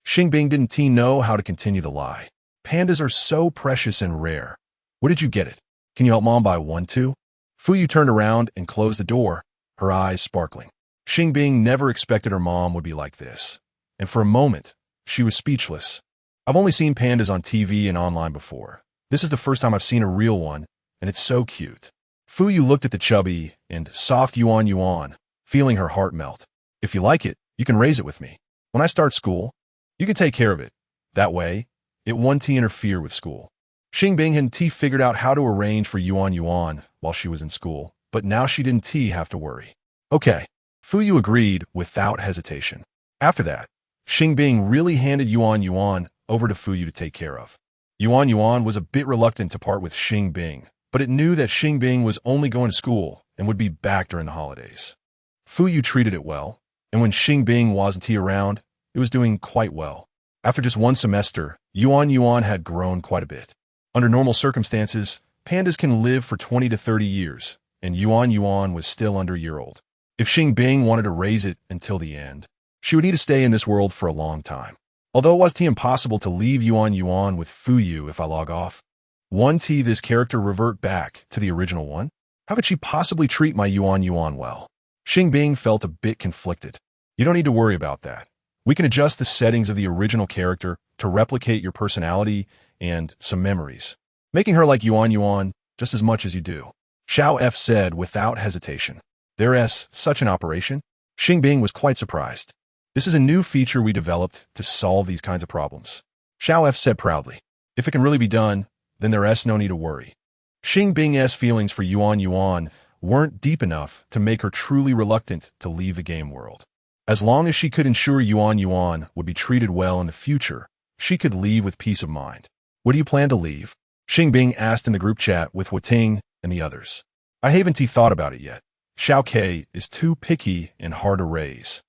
Xing Bing didn't know how to continue the lie. Pandas are so precious and rare. Where did you get it? Can you help Mom buy one too? Fu Yu turned around and closed the door, her eyes sparkling. Xing Bing never expected her mom would be like this, and for a moment, she was speechless. I've only seen pandas on TV and online before. This is the first time I've seen a real one, and it's so cute. Fu Yu looked at the chubby and soft Yuan, feeling her heart melt. If you like it, you can raise it with me. When I start school, you can take care of it. That way, it won't interfere with school. Xing Bing hadn't figured out how to arrange for Yuan while she was in school, but now she didn't have to worry. Okay, Fu Yu agreed without hesitation. After that, Xing Bing really handed Yuan over to Fu Yu to take care of. Yuan was a bit reluctant to part with Xing Bing, but it knew that Xing Bing was only going to school and would be back during the holidays. Fu Yu treated it well, and when Xing Bing wasn't around, it was doing quite well. After just one semester, Yuan had grown quite a bit. Under normal circumstances, pandas can live for 20 to 30 years, and Yuan was still under a year old. If Xing Bing wanted to raise it until the end, she would need to stay in this world for a long time. Although it was impossible to leave Yuan with Fu Yu if I log off. This character revert back to the original one? How could she possibly treat my Yuan well? Xing Bing felt a bit conflicted. You don't need to worry about that. We can adjust the settings of the original character to replicate your personality and some memories, making her like Yuan just as much as you do. Xiao F said without hesitation. There's such an operation? Xing Bing was quite surprised. This is a new feature we developed to solve these kinds of problems. Xiao F said proudly. If it can really be done, then there's no need to worry. Xing Bing's feelings for Yuan weren't deep enough to make her truly reluctant to leave the game world. As long as she could ensure Yuan would be treated well in the future, she could leave with peace of mind. What do you plan to leave? Xing Bing asked in the group chat with Ting and the others. I haven't thought about it yet. Xiao K is too picky and hard to raise.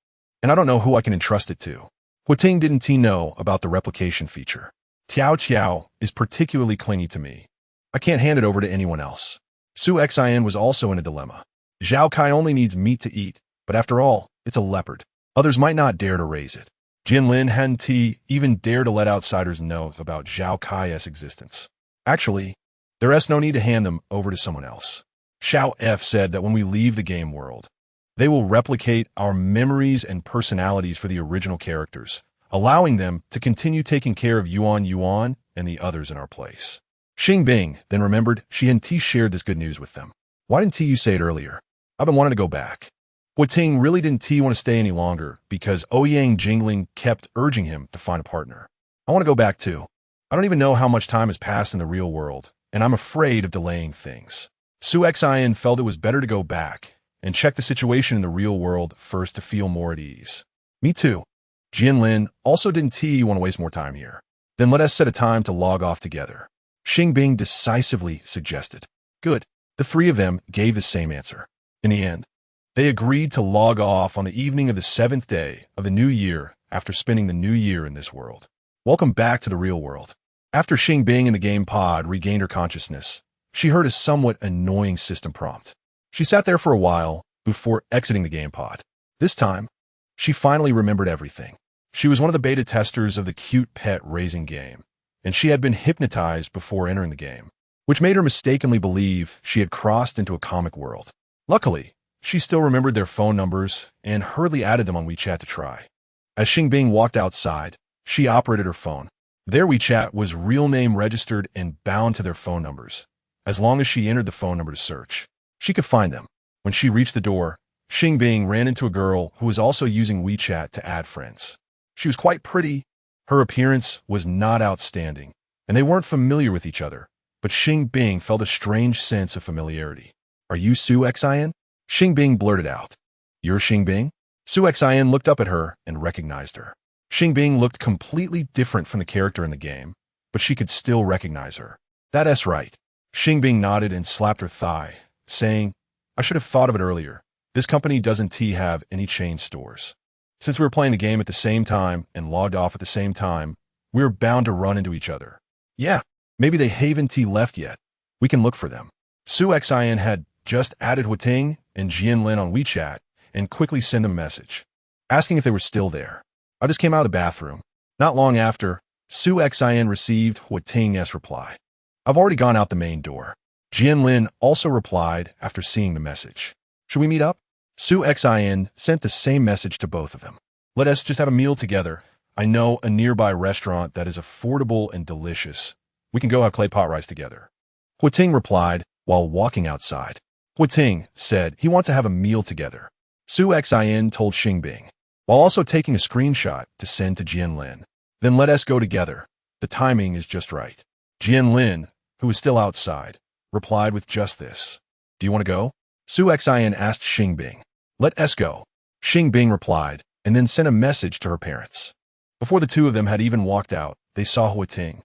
And I don't know who I can entrust it to. Ting didn't know about the replication feature. Tiao is particularly clingy to me. I can't hand it over to anyone else. Su Xin was also in a dilemma. Zhao Kai only needs meat to eat, but after all, it's a leopard. Others might not dare to raise it. Jian Lin hadn't even dare to let outsiders know about Zhao Kai's existence. Actually, there's no need to hand them over to someone else. Xiao F said that when we leave the game world, they will replicate our memories and personalities for the original characters, allowing them to continue taking care of Yuan and the others in our place. Xing Bing then remembered she and T shared this good news with them. Why didn't you say it earlier? I've been wanting to go back. Ting really didn't want to stay any longer because Ouyang Jingling kept urging him to find a partner. I want to go back too. I don't even know how much time has passed in the real world, and I'm afraid of delaying things. Su Xian felt it was better to go back and check the situation in the real world first to feel more at ease. Me too. Jianlin also didn't want to waste more time here. Then let us set a time to log off together. Xing Bing decisively suggested. Good. The three of them gave the same answer. In the end, they agreed to log off on the evening of the 7th day of the new year after spending the new year in this world. Welcome back to the real world. After Xing Bing in the game pod regained her consciousness, she heard a somewhat annoying system prompt. She sat there for a while before exiting the game pod. This time, she finally remembered everything. She was one of the beta testers of the cute pet raising game, and she had been hypnotized before entering the game, which made her mistakenly believe she had crossed into a comic world. Luckily, she still remembered their phone numbers and hurriedly added them on WeChat to try. As Xing Bing walked outside, she operated her phone. Their WeChat was real name registered and bound to their phone numbers. As long as she entered the phone number to search, she could find them. When she reached the door, Xing Bing ran into a girl who was also using WeChat to add friends. She was quite pretty. Her appearance was not outstanding, and they weren't familiar with each other, but Xing Bing felt a strange sense of familiarity. Are you Su Xian? Xing Bing blurted out. You're Xing Bing? Su Xian looked up at her and recognized her. Xing Bing looked completely different from the character in the game, but she could still recognize her. That's right. Xing Bing nodded and slapped her thigh, saying, I should have thought of it earlier. This company doesn't have any chain stores. Since we were playing the game at the same time and logged off at the same time, we were bound to run into each other. Yeah, maybe they haven't left yet. We can look for them. Su Xian had just added Ting and Jianlin on WeChat and quickly sent them a message, asking if they were still there. I just came out of the bathroom. Not long after, Su Xian received Ting's reply. I've already gone out the main door. Jianlin also replied after seeing the message. Should we meet up? Su Xian sent the same message to both of them. Let us just have a meal together. I know a nearby restaurant that is affordable and delicious. We can go have clay pot rice together. Ting replied while walking outside. Ting said he wants to have a meal together. Su Xian told Xing Bing, while also taking a screenshot to send to Jianlin. Then let us go together. The timing is just right. Jianlin, who was still outside, replied with just this. Do you want to go? Su Xian asked Xing Bing. Let us go. Xing Bing replied, and then sent a message to her parents. Before the two of them had even walked out, they saw Ting.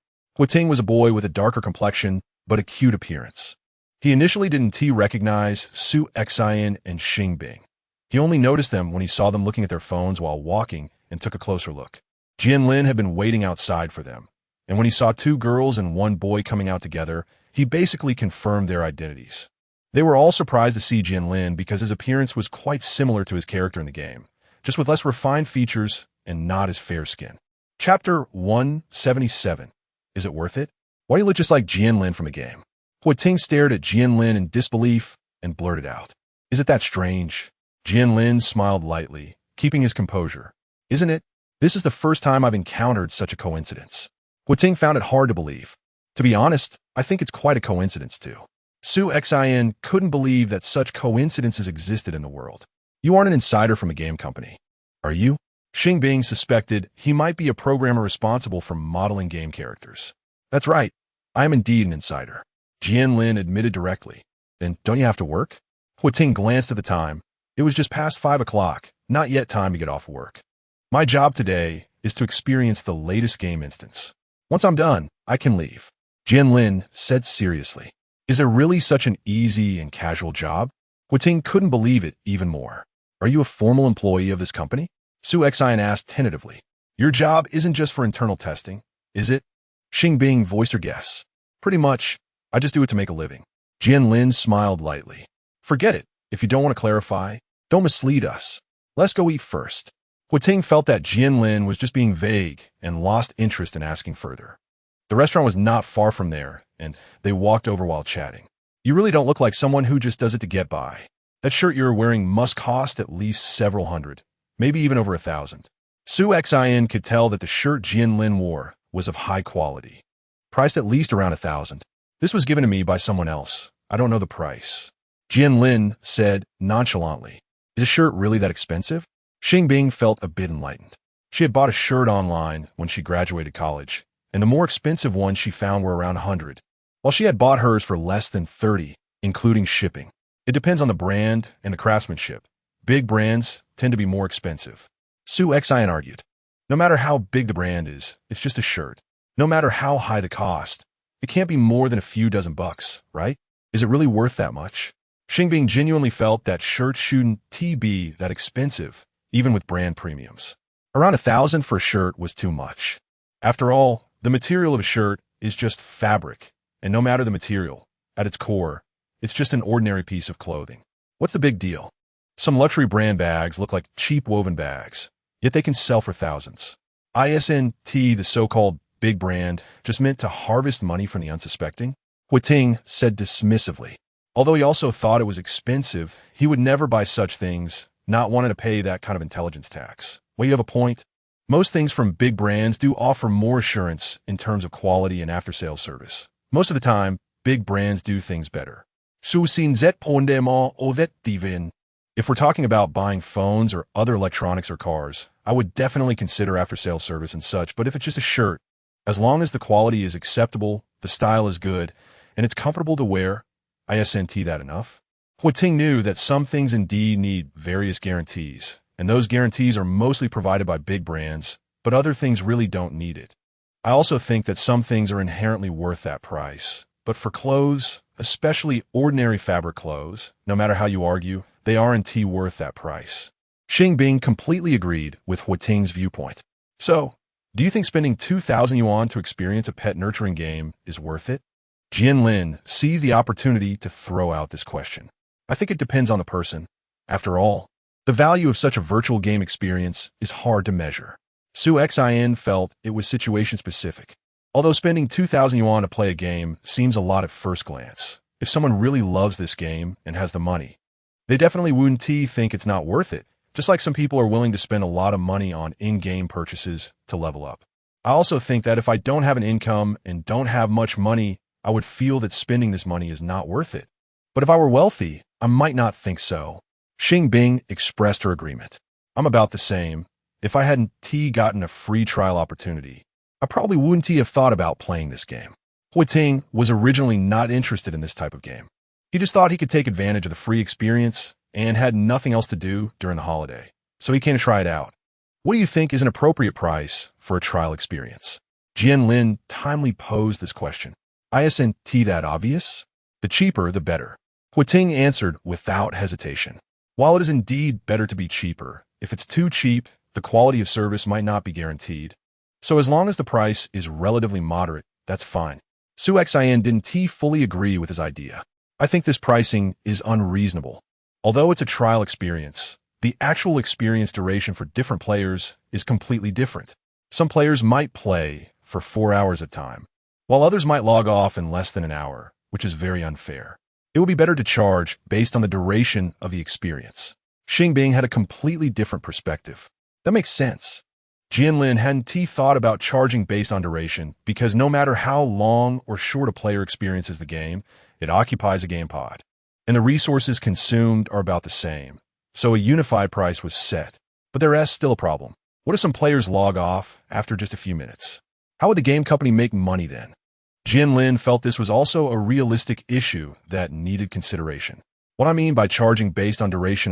Ting was a boy with a darker complexion, but a cute appearance. He initially didn't recognize Su Xian and Xing Bing. He only noticed them when he saw them looking at their phones while walking and took a closer look. Jianlin had been waiting outside for them, and when he saw two girls and one boy coming out together, he basically confirmed their identities. They were all surprised to see Jianlin because his appearance was quite similar to his character in the game, just with less refined features and not as fair skin. Chapter 177. Is it worth it? Why do you look just like Jianlin from a game? Ting stared at Jianlin in disbelief and blurted out. Is it that strange? Jianlin smiled lightly, keeping his composure. Isn't it? This is the first time I've encountered such a coincidence. Ting found it hard to believe. To be honest, I think it's quite a coincidence too. Su Xian couldn't believe that such coincidences existed in the world. You aren't an insider from a game company, are you? Xing Bing suspected he might be a programmer responsible for modeling game characters. That's right, I am indeed an insider. Jianlin admitted directly. Then don't you have to work? Ting glanced at the time. It was just past 5 o'clock, not yet time to get off work. My job today is to experience the latest game instance. Once I'm done, I can leave. Jianlin said seriously. Is it really such an easy and casual job? Ting couldn't believe it even more. Are you a formal employee of this company? Su Xian asked tentatively. Your job isn't just for internal testing, is it? Xing Bing voiced her guess. Pretty much. I just do it to make a living. Jianlin smiled lightly. Forget it. If you don't want to clarify, don't mislead us. Let's go eat first. Ting felt that Jianlin was just being vague and lost interest in asking further. The restaurant was not far from there, and they walked over while chatting. You really don't look like someone who just does it to get by. That shirt you're wearing must cost at least several hundred, maybe even over 1,000. Su Xin could tell that the shirt Jianlin wore was of high quality, priced at least around 1,000. This was given to me by someone else. I don't know the price. Jianlin said nonchalantly. Is a shirt really that expensive? Xing Bing felt a bit enlightened. She had bought a shirt online when she graduated college, and the more expensive ones she found were around 100, while she had bought hers for less than 30, including shipping. It depends on the brand and the craftsmanship. Big brands tend to be more expensive. Su Xin argued. No matter how big the brand is, it's just a shirt. No matter how high the cost, it can't be more than a few dozen bucks, right? Is it really worth that much? Xing Bing genuinely felt that shirts shouldn't be that expensive, even with brand premiums. Around 1,000 for a shirt was too much. After all, the material of a shirt is just fabric, and no matter the material, at its core, it's just an ordinary piece of clothing. What's the big deal? Some luxury brand bags look like cheap woven bags, yet they can sell for thousands. ISNT, the so-called big brand, just meant to harvest money from the unsuspecting? Ting said dismissively. Although he also thought it was expensive, he would never buy such things, not wanting to pay that kind of intelligence tax. Well, you have a point. Most things from big brands do offer more assurance in terms of quality and after-sales service. Most of the time, big brands do things better. If we're talking about buying phones or other electronics or cars, I would definitely consider after-sales service and such, but if it's just a shirt, as long as the quality is acceptable, the style is good, and it's comfortable to wear, ISNT that enough? Ting knew that some things indeed need various guarantees, and those guarantees are mostly provided by big brands, but other things really don't need it. I also think that some things are inherently worth that price, but for clothes, especially ordinary fabric clothes, no matter how you argue, they aren't worth that price. Xing Bing completely agreed with Ting's viewpoint. So, do you think spending 2,000 yuan to experience a pet nurturing game is worth it? Jianlin seized the opportunity to throw out this question. I think it depends on the person. After all, the value of such a virtual game experience is hard to measure. Su Xin felt it was situation-specific. Although spending 2,000 yuan to play a game seems a lot at first glance, if someone really loves this game and has the money, they definitely wouldn't think it's not worth it, just like some people are willing to spend a lot of money on in-game purchases to level up. I also think that if I don't have an income and don't have much money, I would feel that spending this money is not worth it. But if I were wealthy, I might not think so. Xing Bing expressed her agreement. I'm about the same. If I hadn't gotten a free trial opportunity, I probably wouldn't have thought about playing this game. Ting was originally not interested in this type of game. He just thought he could take advantage of the free experience and had nothing else to do during the holiday, so he came to try it out. What do you think is an appropriate price for a trial experience? Jianlin timely posed this question. Isn't that obvious? The cheaper, the better. Ting answered without hesitation. While it is indeed better to be cheaper, if it's too cheap, the quality of service might not be guaranteed. So as long as the price is relatively moderate, that's fine. Su Xin didn't fully agree with his idea. I think this pricing is unreasonable. Although it's a trial experience, the actual experience duration for different players is completely different. Some players might play for 4 hours at a time, while others might log off in less than an hour, which is very unfair. It would be better to charge based on the duration of the experience. Xing Bing had a completely different perspective. That makes sense. Jianlin hadn't thought about charging based on duration because no matter how long or short a player experiences the game, it occupies a game pod, and the resources consumed are about the same. So a unified price was set. But there is still a problem. What if some players log off after just a few minutes? How would the game company make money then? Jianlin felt this was also a realistic issue that needed consideration. What I mean by charging based on duration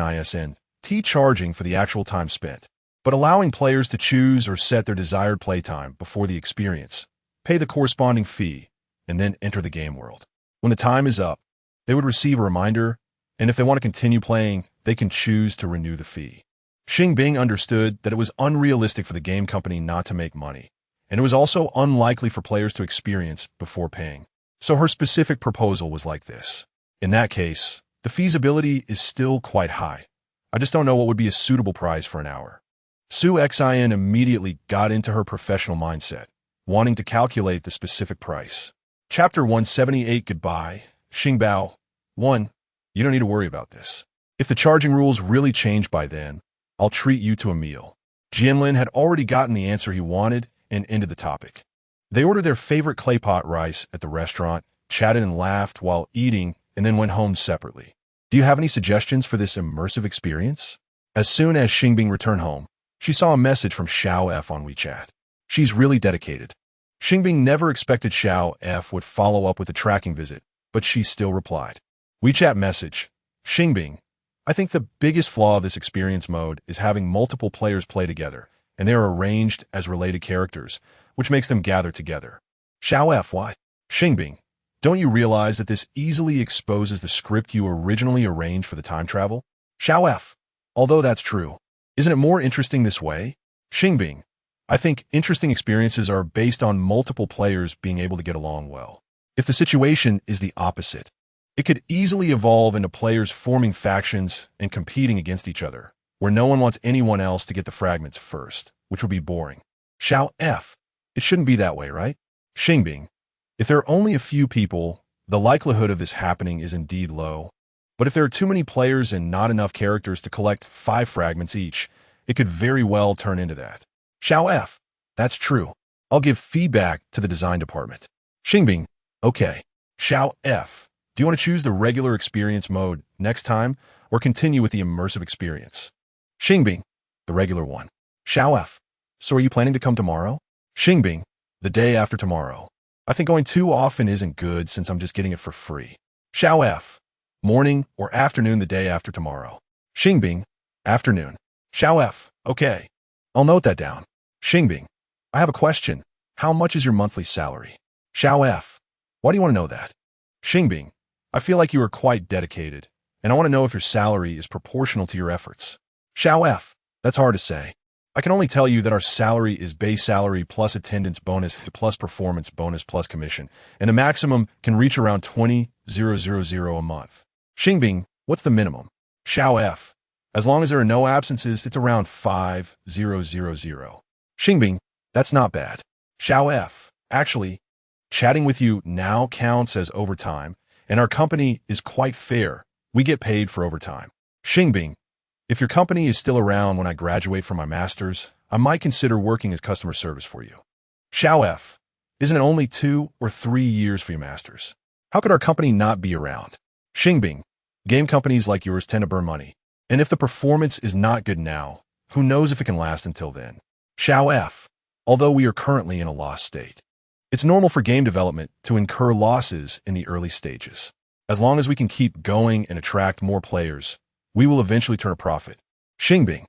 charging for the actual time spent, but allowing players to choose or set their desired playtime before the experience, pay the corresponding fee, and then enter the game world. When the time is up, they would receive a reminder, and if they want to continue playing, they can choose to renew the fee. Xing Bing understood that it was unrealistic for the game company not to make money, and it was also unlikely for players to experience before paying. So her specific proposal was like this. In that case, the feasibility is still quite high. I just don't know what would be a suitable price for an hour. Su Xin immediately got into her professional mindset, wanting to calculate the specific price. Chapter 178 Goodbye, Xingbao. 1. You don't need to worry about this. If the charging rules really change by then, I'll treat you to a meal. Jianlin had already gotten the answer he wanted and ended the topic. They ordered their favorite clay pot rice at the restaurant, chatted and laughed while eating, and then went home separately. Do you have any suggestions for this immersive experience? As soon as Xing Bing returned home, she saw a message from Xiao F on WeChat. She's really dedicated. Xing Bing never expected Xiao F would follow up with a tracking visit, but she still replied. WeChat message. Xing Bing, I think the biggest flaw of this experience mode is having multiple players play together, and they are arranged as related characters, which makes them gather together. Xiao F, why? Xing Bing, don't you realize that this easily exposes the script you originally arranged for the time travel? Xiao F, although that's true, isn't it more interesting this way? Xing Bing, I think interesting experiences are based on multiple players being able to get along well. If the situation is the opposite, it could easily evolve into players forming factions and competing against each other, where no one wants anyone else to get the fragments first, which would be boring. Xiao F, it shouldn't be that way, right? Xing Bing, if there are only a few people, the likelihood of this happening is indeed low. But if there are too many players and not enough characters to collect 5 fragments each, it could very well turn into that. Xiao F, that's true. I'll give feedback to the design department. Xing Bing, okay. Xiao F, do you want to choose the regular experience mode next time or continue with the immersive experience? Xing Bing, the regular one. Xiao F, so are you planning to come tomorrow? Xing Bing, the day after tomorrow. I think going too often isn't good since I'm just getting it for free. Xiao F, morning or afternoon the day after tomorrow. Xing Bing, afternoon. Xiao F, okay. I'll note that down. Xing Bing, I have a question. How much is your monthly salary? Xiao F, why do you want to know that? Xing Bing, I feel like you are quite dedicated, and I want to know if your salary is proportional to your efforts. Xiao F, that's hard to say. I can only tell you that our salary is base salary plus attendance bonus plus performance bonus plus commission, and the maximum can reach around 20,000 a month. Xing Bing, what's the minimum? Xiao F, as long as there are no absences, it's around 5,000. Xing Bing, that's not bad. Xiao F, actually, chatting with you now counts as overtime, and our company is quite fair. We get paid for overtime. Xing Bing, if your company is still around when I graduate from my master's, I might consider working as customer service for you. Xiao F, isn't it only 2 or 3 years for your master's? How could our company not be around? Xing Bing, game companies like yours tend to burn money, and if the performance is not good now, who knows if it can last until then? Xiao F, although we are currently in a loss state. It's normal for game development to incur losses in the early stages. As long as we can keep going and attract more players, we will eventually turn a profit. Xing Bing,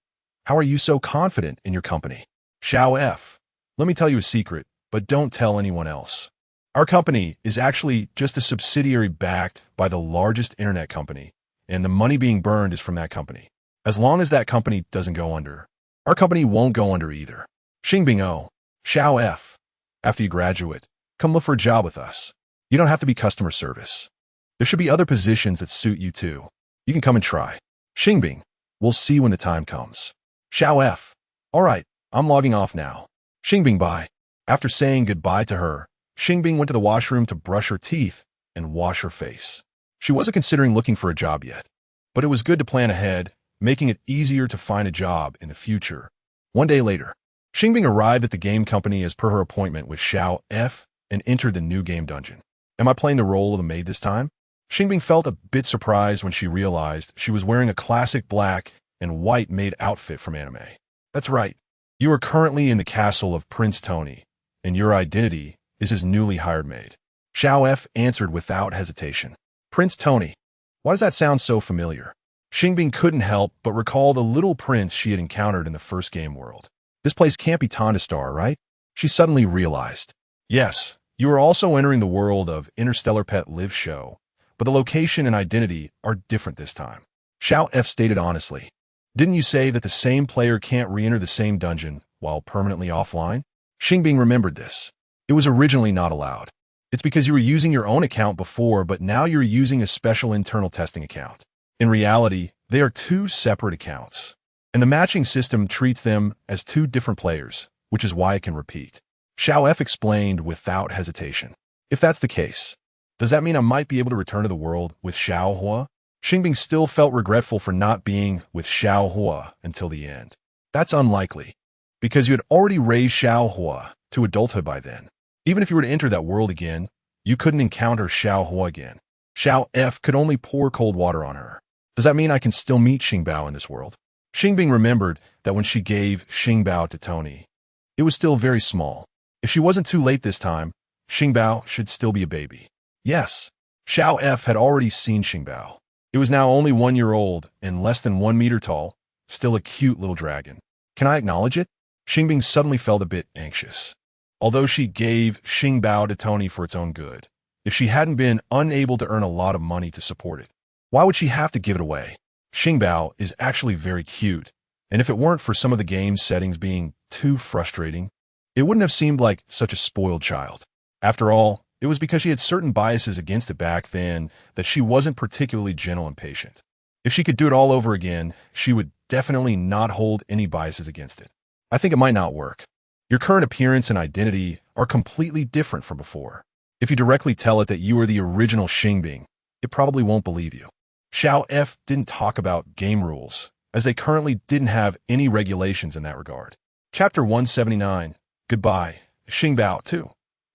how are you so confident in your company? Xiao F, let me tell you a secret, but don't tell anyone else. Our company is actually just a subsidiary backed by the largest internet company, and the money being burned is from that company. As long as that company doesn't go under, our company won't go under either. Xing Bing, oh, Xiao F, after you graduate, come look for a job with us. You don't have to be customer service. There should be other positions that suit you too. You can come and try. Xing Bing, we'll see when the time comes. Xiao F, all right, I'm logging off now. Xing Bing, bye. After saying goodbye to her, Xing Bing went to the washroom to brush her teeth and wash her face. She wasn't considering looking for a job yet, but it was good to plan ahead, making it easier to find a job in the future. One day later, Xing Bing arrived at the game company as per her appointment with Xiao F and entered the new game dungeon. Am I playing the role of the maid this time? Xing Bing felt a bit surprised when she realized she was wearing a classic black and white maid outfit from anime. That's right. You are currently in the castle of Prince Tony, and your identity is his newly hired maid. Xiao F answered without hesitation. Prince Tony. Why does that sound so familiar? Xing Bing couldn't help but recall the little prince she had encountered in the first game world. This place can't be Tondastar, right? She suddenly realized. Yes, you are also entering the world of Interstellar Pet Live Show, but the location and identity are different this time. Xiao F stated honestly. Didn't you say that the same player can't re-enter the same dungeon while permanently offline? Xing Bing remembered this. It was originally not allowed. It's because you were using your own account before, but now you're using a special internal testing account. In reality, they are 2 separate accounts, and the matching system treats them as 2 different players, which is why it can repeat. Xiao F explained without hesitation. If that's the case, Does that mean I might be able to return to the world with Xiao Hua? Xing Bing still felt regretful for not being with Xiao Hua until the end. That's unlikely, because you had already raised Xiao Hua to adulthood by then. Even if you were to enter that world again, you couldn't encounter Xiao Hua again. Xiao F could only pour cold water on her. Does that mean I can still meet Xing Bao in this world? Xing Bing remembered that when she gave Xing Bao to Tony, it was still very small. If she wasn't too late this time, Xing Bao should still be a baby. Yes, Xiao F had already seen Xing Bao. It was now only 1 year old and less than 1 meter tall, still a cute little dragon. Can I acknowledge it? Xing Bing suddenly felt a bit anxious. Although she gave Xing Bao to Tony for its own good, if she hadn't been unable to earn a lot of money to support it, why would she have to give it away? Xing Bao is actually very cute, and if it weren't for some of the game's settings being too frustrating, it wouldn't have seemed like such a spoiled child. After all, it was because she had certain biases against it back then that she wasn't particularly gentle and patient. If she could do it all over again, she would definitely not hold any biases against it. I think it might not work. Your current appearance and identity are completely different from before. If you directly tell it that you are the original Xing Bing, it probably won't believe you. Xiao F didn't talk about game rules, as they currently didn't have any regulations in that regard. Chapter 179. Goodbye. Xing Bao, too.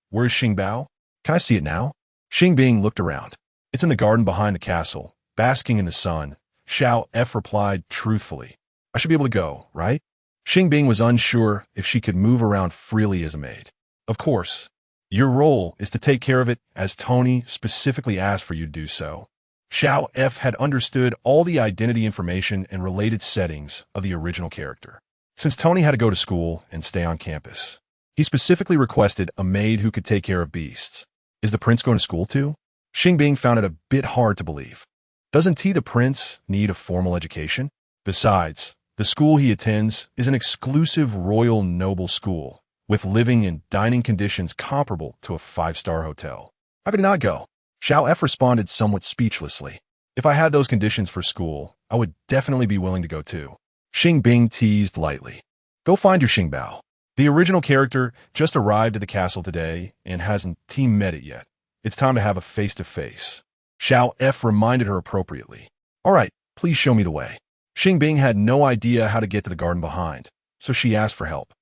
Where's Xing Bao? Can I see it now? Xing Bing looked around. It's in the garden behind the castle, basking in the sun. Xiao F replied truthfully. I should be able to go, right? Xing Bing was unsure if she could move around freely as a maid. Of course. Your role is to take care of it, as Tony specifically asked for you to do so. Xiao F had understood all the identity information and related settings of the original character. Since Tony had to go to school and stay on campus, he specifically requested a maid who could take care of beasts. Is the prince going to school too? Xing Bing found it a bit hard to believe. Doesn't he, the prince, need a formal education? Besides, the school he attends is an exclusive royal noble school, with living and dining conditions comparable to a 5-star hotel. How could he not go? Xiao F responded somewhat speechlessly. If I had those conditions for school, I would definitely be willing to go too. Xing Bing teased lightly. Go find your Xing Bao. The original character just arrived at the castle today and hasn't team met it yet. It's time to have a face-to-face. Xiao F reminded her appropriately. All right, please show me the way. Xing Bing had no idea how to get to the garden behind, so she asked for help.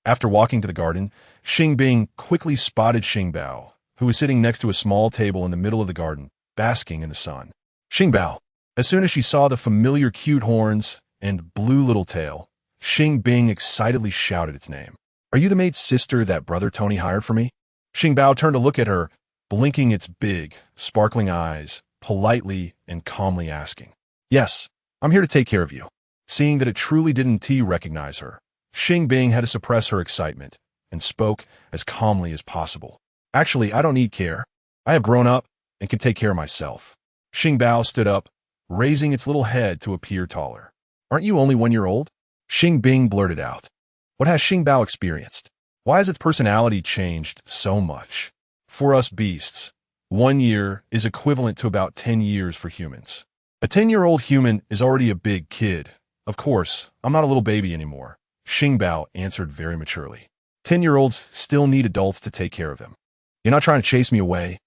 After walking to the garden, Xing Bing quickly spotted Xing Bao, who was sitting next to a small table in the middle of the garden, basking in the sun. Xing Bao. As soon as she saw the familiar cute horns and blue little tail, Xing Bing excitedly shouted its name. Are you the maid's sister that brother Tony hired for me? Xing Bao turned to look at her, blinking its big, sparkling eyes, politely and calmly asking. Yes, I'm here to take care of you. Seeing that it truly didn't recognize her, Xing Bing had to suppress her excitement and spoke as calmly as possible. Actually, I don't need care. I have grown up and can take care of myself. Xing Bao stood up, raising its little head to appear taller. Aren't you only 1 year old? Xing Bing blurted out. What has Xing Bao experienced? Why has its personality changed so much? For us beasts, 1 year is equivalent to about 10 years for humans. A 10-year-old human is already a big kid. Of course, I'm not a little baby anymore. Xing Bao answered very maturely. 10-year-olds still need adults to take care of them. You're not trying to chase me away,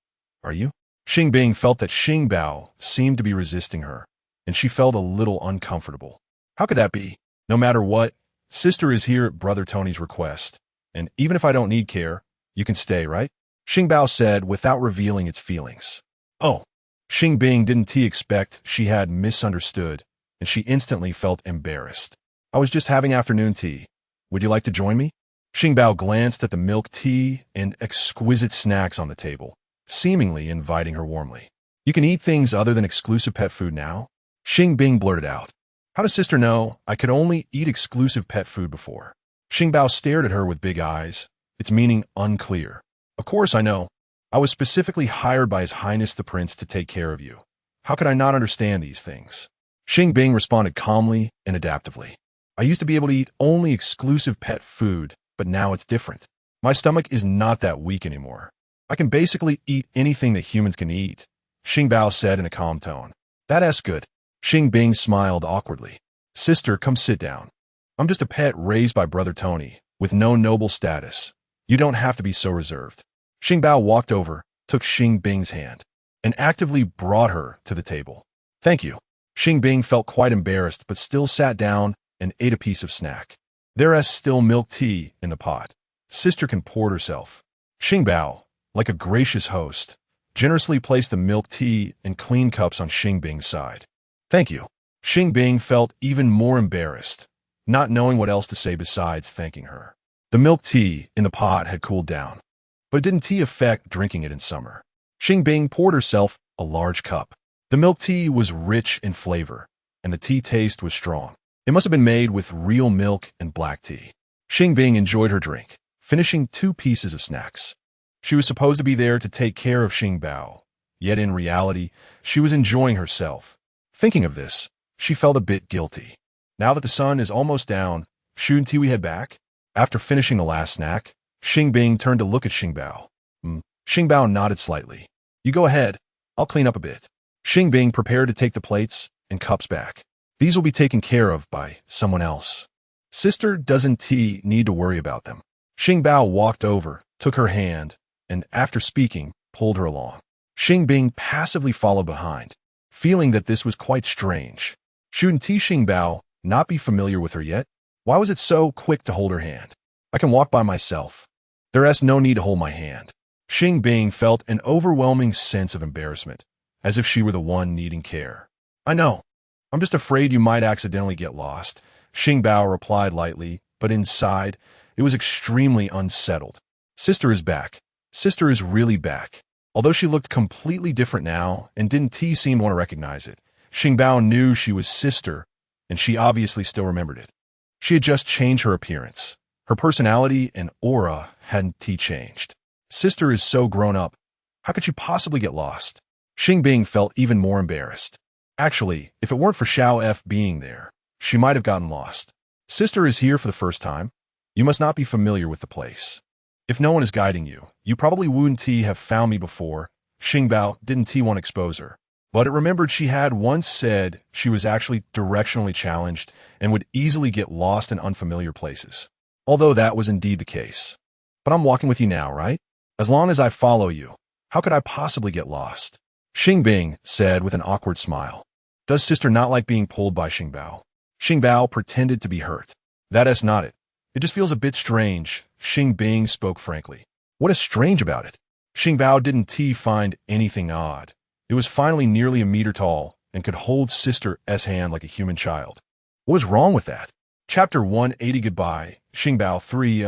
are you? Xing Bing felt that Xing Bao seemed to be resisting her, and she felt a little uncomfortable. How could that be? No matter what, sister is here at brother Tony's request, and even if I don't need care, you can stay, right? Xing Bao said without revealing its feelings. Oh, Xing Bing didn't expect she had misunderstood, and she instantly felt embarrassed. I was just having afternoon tea. Would you like to join me? Xing Bao glanced at the milk tea and exquisite snacks on the table, seemingly inviting her warmly. You can eat things other than exclusive pet food now? Xing Bing blurted out. How does sister know I could only eat exclusive pet food before? Xing Bao stared at her with big eyes, its meaning unclear. Of course I know. I was specifically hired by His Highness the Prince to take care of you. How could I not understand these things? Xing Bing responded calmly and adaptively. I used to be able to eat only exclusive pet food, but now it's different. My stomach is not that weak anymore. I can basically eat anything that humans can eat, Xing Bao said in a calm tone. That's good. Xing Bing smiled awkwardly. Sister, come sit down. I'm just a pet raised by brother Tony, with no noble status. You don't have to be so reserved. Xing Bao walked over took Xing Bing's hand and actively brought her to the table. Thank you. Xing Bing felt quite embarrassed but still sat down and ate a piece of snack. There's still milk tea in the pot. Sister can pour it herself. Xing Bao, like a gracious host, generously placed the milk tea and clean cups on Xing Bing's side. Thank you. Xing Bing felt even more embarrassed, not knowing what else to say besides thanking her. The milk tea in the pot had cooled down, but it didn't tea affect drinking it in summer. Xing Bing poured herself a large cup. The milk tea was rich in flavor, and the tea taste was strong. It must have been made with real milk and black tea. Xing Bing enjoyed her drink, finishing 2 pieces of snacks. She was supposed to be there to take care of Xing Bao, yet in reality, she was enjoying herself. Thinking of this, she felt a bit guilty. Now that the sun is almost down, shouldn't we head back? After finishing the last snack, Xing Bing turned to look at Xing Bao. Xing Bao nodded slightly. You go ahead, I'll clean up a bit. Xing Bing prepared to take the plates and cups back. These will be taken care of by someone else. Sister doesn't need to worry about them. Xing Bao walked over, took her hand, and after speaking, pulled her along. Xing Bing passively followed behind, feeling that this was quite strange. Shouldn't Xing Bao not be familiar with her yet? Why was it so quick to hold her hand? I can walk by myself. There's no need to hold my hand. Xing Bing felt an overwhelming sense of embarrassment, as if she were the one needing care. I know. I'm just afraid you might accidentally get lost, Xing Bao replied lightly, but inside, it was extremely unsettled. Sister is back. Sister is really back. Although she looked completely different now and didn't seem to want to recognize it, Xing Bao knew she was Sister, and she obviously still remembered it. She had just changed her appearance. Her personality and aura hadn't changed. Sister is so grown up. How could she possibly get lost? Xing Bing felt even more embarrassed. Actually, if it weren't for Xiao F being there, she might have gotten lost. Sister is here for the first time. You must not be familiar with the place. If no one is guiding you, you probably wouldn't have found me before. Xing Bao didn't want to expose her, but it remembered she had once said she was actually directionally challenged and would easily get lost in unfamiliar places. Although that was indeed the case. But I'm walking with you now, right? As long as I follow you, how could I possibly get lost? Xing Bing said with an awkward smile. Does Sister not like being pulled by Xing Bao? Xing Bao pretended to be hurt. That's not it. It just feels a bit strange, Xing Bing spoke frankly. What is strange about it? Xing Bao didn't find anything odd. It was finally nearly a meter tall and could hold Sister's hand like a human child. What was wrong with that? Chapter 180 Goodbye, Xing Bao 3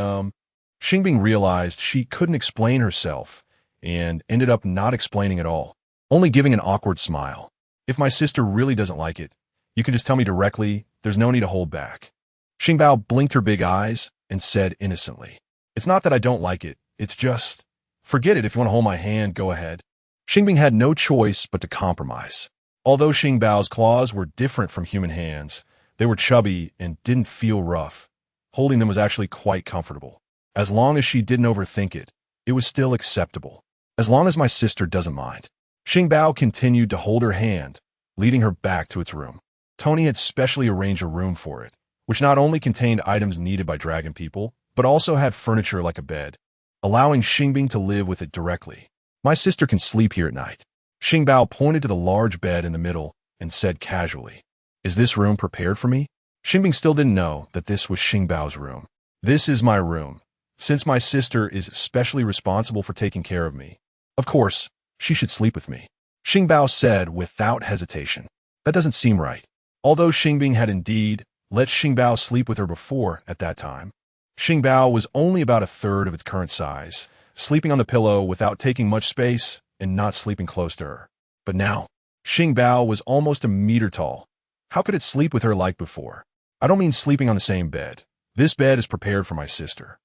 Xing Bing realized she couldn't explain herself and ended up not explaining at all, only giving an awkward smile. If my sister really doesn't like it, you can just tell me directly. There's no need to hold back. Xing Bao blinked her big eyes and said innocently, It's not that I don't like it, it's just, forget it. If you want to hold my hand, go ahead. Xing Bing had no choice but to compromise. Although Xing Bao's claws were different from human hands, they were chubby and didn't feel rough. Holding them was actually quite comfortable. As long as she didn't overthink it, it was still acceptable. As long as my sister doesn't mind. Xing Bao continued to hold her hand, leading her back to its room. Tony had specially arranged a room for it, which not only contained items needed by dragon people, but also had furniture like a bed, allowing Xing Bing to live with it directly. My sister can sleep here at night. Xing Bao pointed to the large bed in the middle and said casually, Is this room prepared for me? Xing Bing still didn't know that this was Xing Bao's room. This is my room, since my sister is especially responsible for taking care of me. Of course, she should sleep with me. Xing Bao said without hesitation. That doesn't seem right. Although Xing Bing had indeed let Xing Bao sleep with her before at that time, Xing Bao was only about 1/3 of its current size, sleeping on the pillow without taking much space and not sleeping close to her. But now, Xing Bao was almost a meter tall. How could it sleep with her like before? I don't mean sleeping on the same bed. This bed is prepared for my sister.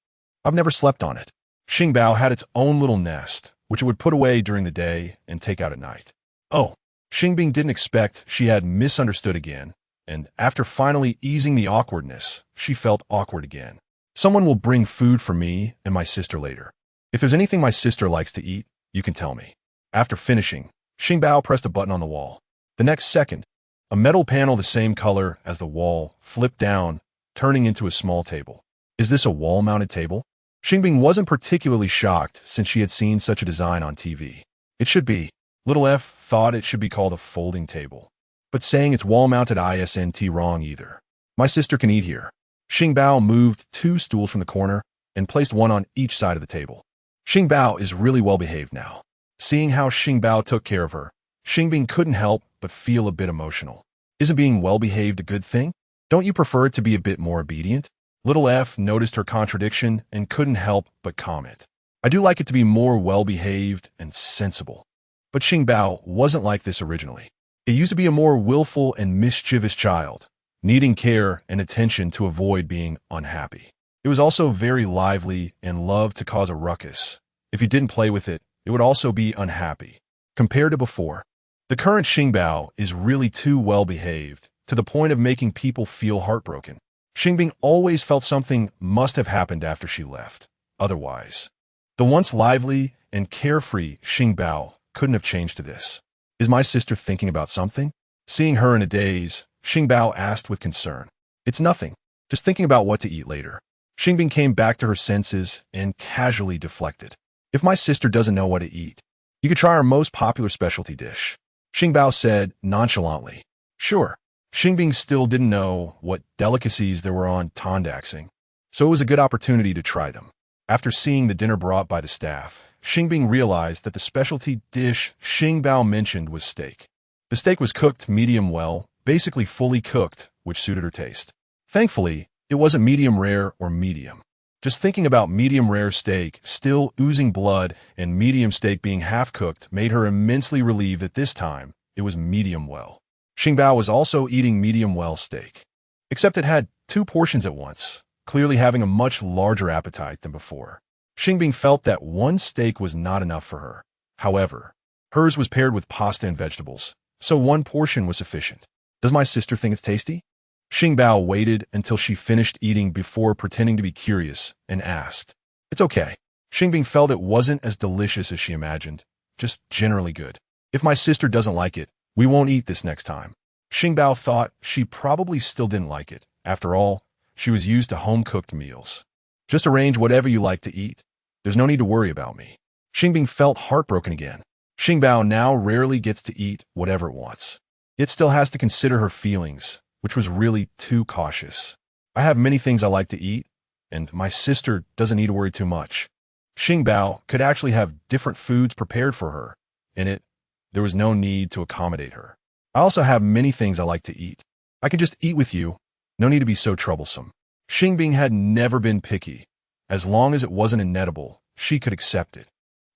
I've never slept on it. Xing Bao had its own little nest, which it would put away during the day and take out at night. Oh, Xing Bing didn't expect she had misunderstood again, and after finally easing the awkwardness, she felt awkward again. Someone will bring food for me and my sister later. If there's anything my sister likes to eat, you can tell me. After finishing, Xing Bao pressed a button on the wall. The next second, a metal panel the same color as the wall flipped down, turning into a small table. Is this a wall-mounted table? Xing Bing wasn't particularly shocked since she had seen such a design on TV. It should be. Little F thought it should be called a folding table. But saying it's wall-mounted isn't wrong either. My sister can eat here. Xing Bao moved 2 stools from the corner and placed one on each side of the table. Xing Bao is really well-behaved now. Seeing how Xing Bao took care of her, Xing Bing couldn't help but feel a bit emotional. Isn't being well-behaved a good thing? Don't you prefer it to be a bit more obedient? Little F noticed her contradiction and couldn't help but comment. I do like it to be more well-behaved and sensible. But Xing Bao wasn't like this originally. It used to be a more willful and mischievous child, needing care and attention to avoid being unhappy. It was also very lively and loved to cause a ruckus. If you didn't play with it, it would also be unhappy. Compared to before, the current Xing Bao is really too well-behaved, to the point of making people feel heartbroken. Xing Bing always felt something must have happened after she left. Otherwise, the once lively and carefree Xing Bao couldn't have changed to this. Is my sister thinking about something? Seeing her in a daze, Xing Bao asked with concern. It's nothing. Just thinking about what to eat later. Xing Bing came back to her senses and casually deflected. If my sister doesn't know what to eat, you could try our most popular specialty dish. Xing Bao said nonchalantly. Sure. Xing Bing still didn't know what delicacies there were on Tandaxing, so it was a good opportunity to try them. After seeing the dinner brought by the staff, Xing Bing realized that the specialty dish Xing Bao mentioned was steak. The steak was cooked medium well, basically fully cooked, which suited her taste. Thankfully, it wasn't medium rare or medium. Just thinking about medium rare steak still oozing blood and medium steak being half-cooked made her immensely relieved that this time it was medium well. Xing Bao was also eating medium well steak, except it had 2 portions at once, clearly having a much larger appetite than before. Xing Bing felt that 1 steak was not enough for her. However, hers was paired with pasta and vegetables, so 1 portion was sufficient. Does my sister think it's tasty? Xing Bao waited until she finished eating before pretending to be curious and asked. It's okay. Xing Bing felt it wasn't as delicious as she imagined, just generally good. If my sister doesn't like it, we won't eat this next time. Xing Bao thought she probably still didn't like it. After all, she was used to home-cooked meals. Just arrange whatever you like to eat. There's no need to worry about me. Xing Bing felt heartbroken again. Xing Bao now rarely gets to eat whatever it wants. It still has to consider her feelings, which was really too cautious. I have many things I like to eat, and my sister doesn't need to worry too much. Xing Bao could actually have different foods prepared for her. There was no need to accommodate her. I also have many things I like to eat. I can just eat with you. No need to be so troublesome. Xing Bing had never been picky. As long as it wasn't inedible, she could accept it.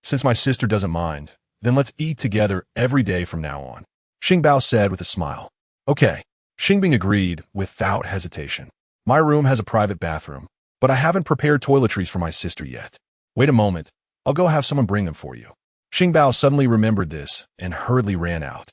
Since my sister doesn't mind, then let's eat together every day from now on. Xing Bao said with a smile. Okay. Xing Bing agreed without hesitation. My room has a private bathroom, but I haven't prepared toiletries for my sister yet. Wait a moment. I'll go have someone bring them for you. Xing Bao suddenly remembered this and hurriedly ran out.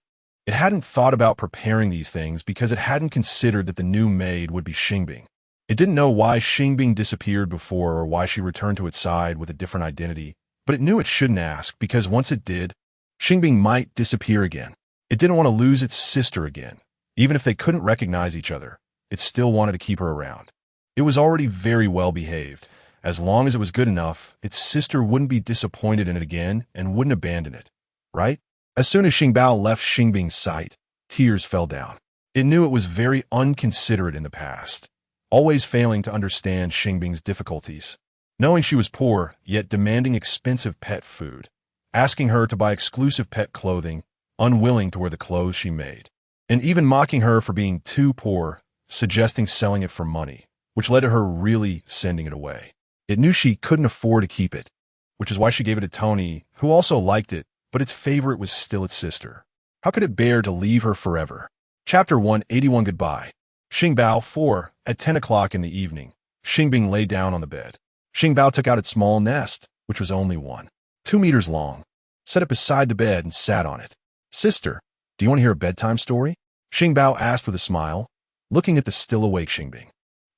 It hadn't thought about preparing these things because it hadn't considered that the new maid would be Xing Bing. It didn't know why Xing Bing disappeared before or why she returned to its side with a different identity, but it knew it shouldn't ask because once it did, Xing Bing might disappear again. It didn't want to lose its sister again. Even if they couldn't recognize each other, it still wanted to keep her around. It was already very well behaved. As long as it was good enough, its sister wouldn't be disappointed in it again and wouldn't abandon it, right? As soon as Xing Bao left Xing Bing's sight, tears fell down. It knew it was very unconsiderate in the past, always failing to understand Xing Bing's difficulties. Knowing she was poor, yet demanding expensive pet food, asking her to buy exclusive pet clothing, unwilling to wear the clothes she made, and even mocking her for being too poor, suggesting selling it for money, which led to her really sending it away. It knew she couldn't afford to keep it, which is why she gave it to Tony, who also liked it, but its favorite was still its sister. How could it bear to leave her forever? Chapter 181 Goodbye. Xing Bao 4. At 10 o'clock in the evening, Xing Bing lay down on the bed. Xing Bao took out its small nest, which was only 2 meters long, set it beside the bed and sat on it. Sister, do you want to hear a bedtime story? Xing Bao asked with a smile, looking at the still-awake Xing Bing.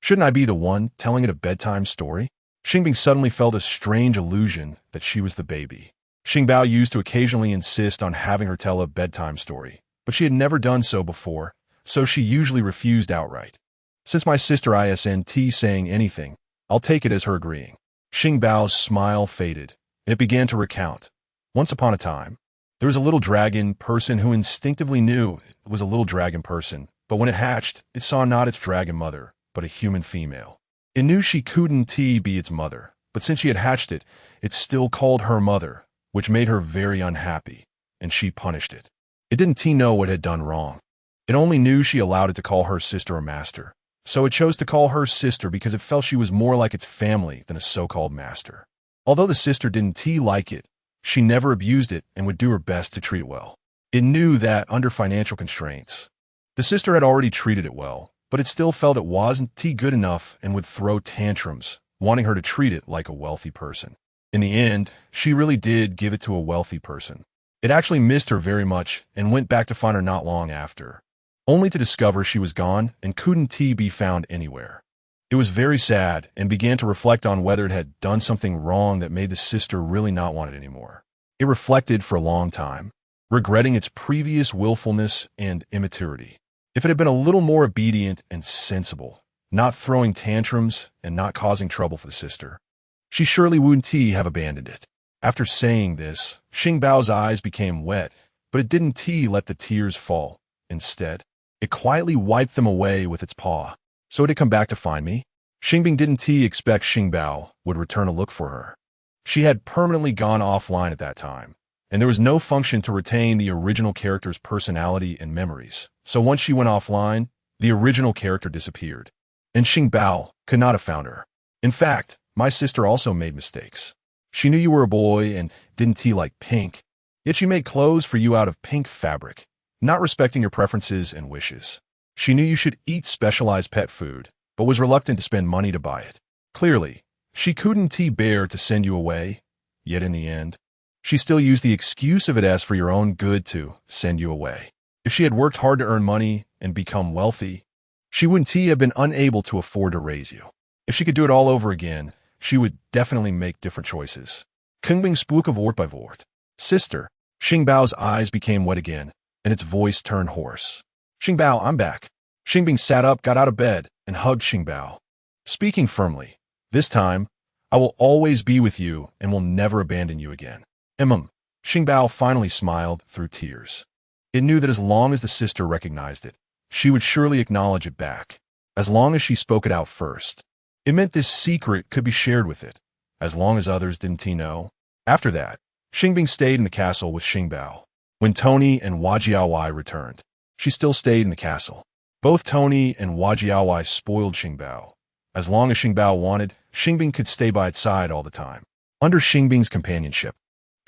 Shouldn't I be the one telling it a bedtime story? Xing Bing suddenly felt a strange illusion that she was the baby. Xing Bao used to occasionally insist on having her tell a bedtime story, but she had never done so before, so she usually refused outright. Since my sister isn't saying anything, I'll take it as her agreeing. Xing Bao's smile faded, and it began to recount. Once upon a time, there was a little dragon person who instinctively knew it was a little dragon person, but when it hatched, it saw not its dragon mother, but a human female. It knew she couldn't be its mother, but since she had hatched it, it still called her mother, which made her very unhappy, and she punished it. It didn't know what it had done wrong. It only knew she allowed it to call her sister a master. So it chose to call her sister because it felt she was more like its family than a so-called master. Although the sister didn't like it, she never abused it and would do her best to treat it well. It knew that, under financial constraints, the sister had already treated it well, but it still felt it wasn't good enough and would throw tantrums, wanting her to treat it like a wealthy person. In the end, she really did give it to a wealthy person. It actually missed her very much and went back to find her not long after, only to discover she was gone and couldn't be found anywhere. It was very sad and began to reflect on whether it had done something wrong that made the sister really not want it anymore. It reflected for a long time, regretting its previous willfulness and immaturity. If it had been a little more obedient and sensible, not throwing tantrums and not causing trouble for the sister, she surely wouldn't have abandoned it. After saying this, Xing Bao's eyes became wet, but it didn't let the tears fall. Instead, it quietly wiped them away with its paw. So it had come back to find me? Xing Bing didn't expect Xing Bao would return to look for her. She had permanently gone offline at that time, and there was no function to retain the original character's personality and memories. So once she went offline, the original character disappeared, and Xing Bao could not have found her. In fact, my sister also made mistakes. She knew you were a boy and didn't like pink, yet she made clothes for you out of pink fabric, not respecting your preferences and wishes. She knew you should eat specialized pet food, but was reluctant to spend money to buy it. Clearly, she couldn't bear to send you away, yet in the end, she still used the excuse of it as for your own good to send you away. If she had worked hard to earn money and become wealthy, she wouldn't have been unable to afford to raise you. If she could do it all over again, she would definitely make different choices. Xing Bing spoke of word by word. Sister, Xing Bao's eyes became wet again, and its voice turned hoarse. Xing Bao, I'm back. Xing Bing sat up, got out of bed, and hugged Xing Bao, speaking firmly. This time, I will always be with you and will never abandon you again. Xing Bao finally smiled through tears. It knew that as long as the sister recognized it, she would surely acknowledge it back, as long as she spoke it out first. It meant this secret could be shared with it, as long as others didn't know. After that, Xing Bing stayed in the castle with Xing Bao. When Tony and Wajiawai returned, she still stayed in the castle. Both Tony and Wajiawai spoiled Xing Bao. As long as Xing Bao wanted, Xing Bing could stay by its side all the time. Under Xing Bing's companionship,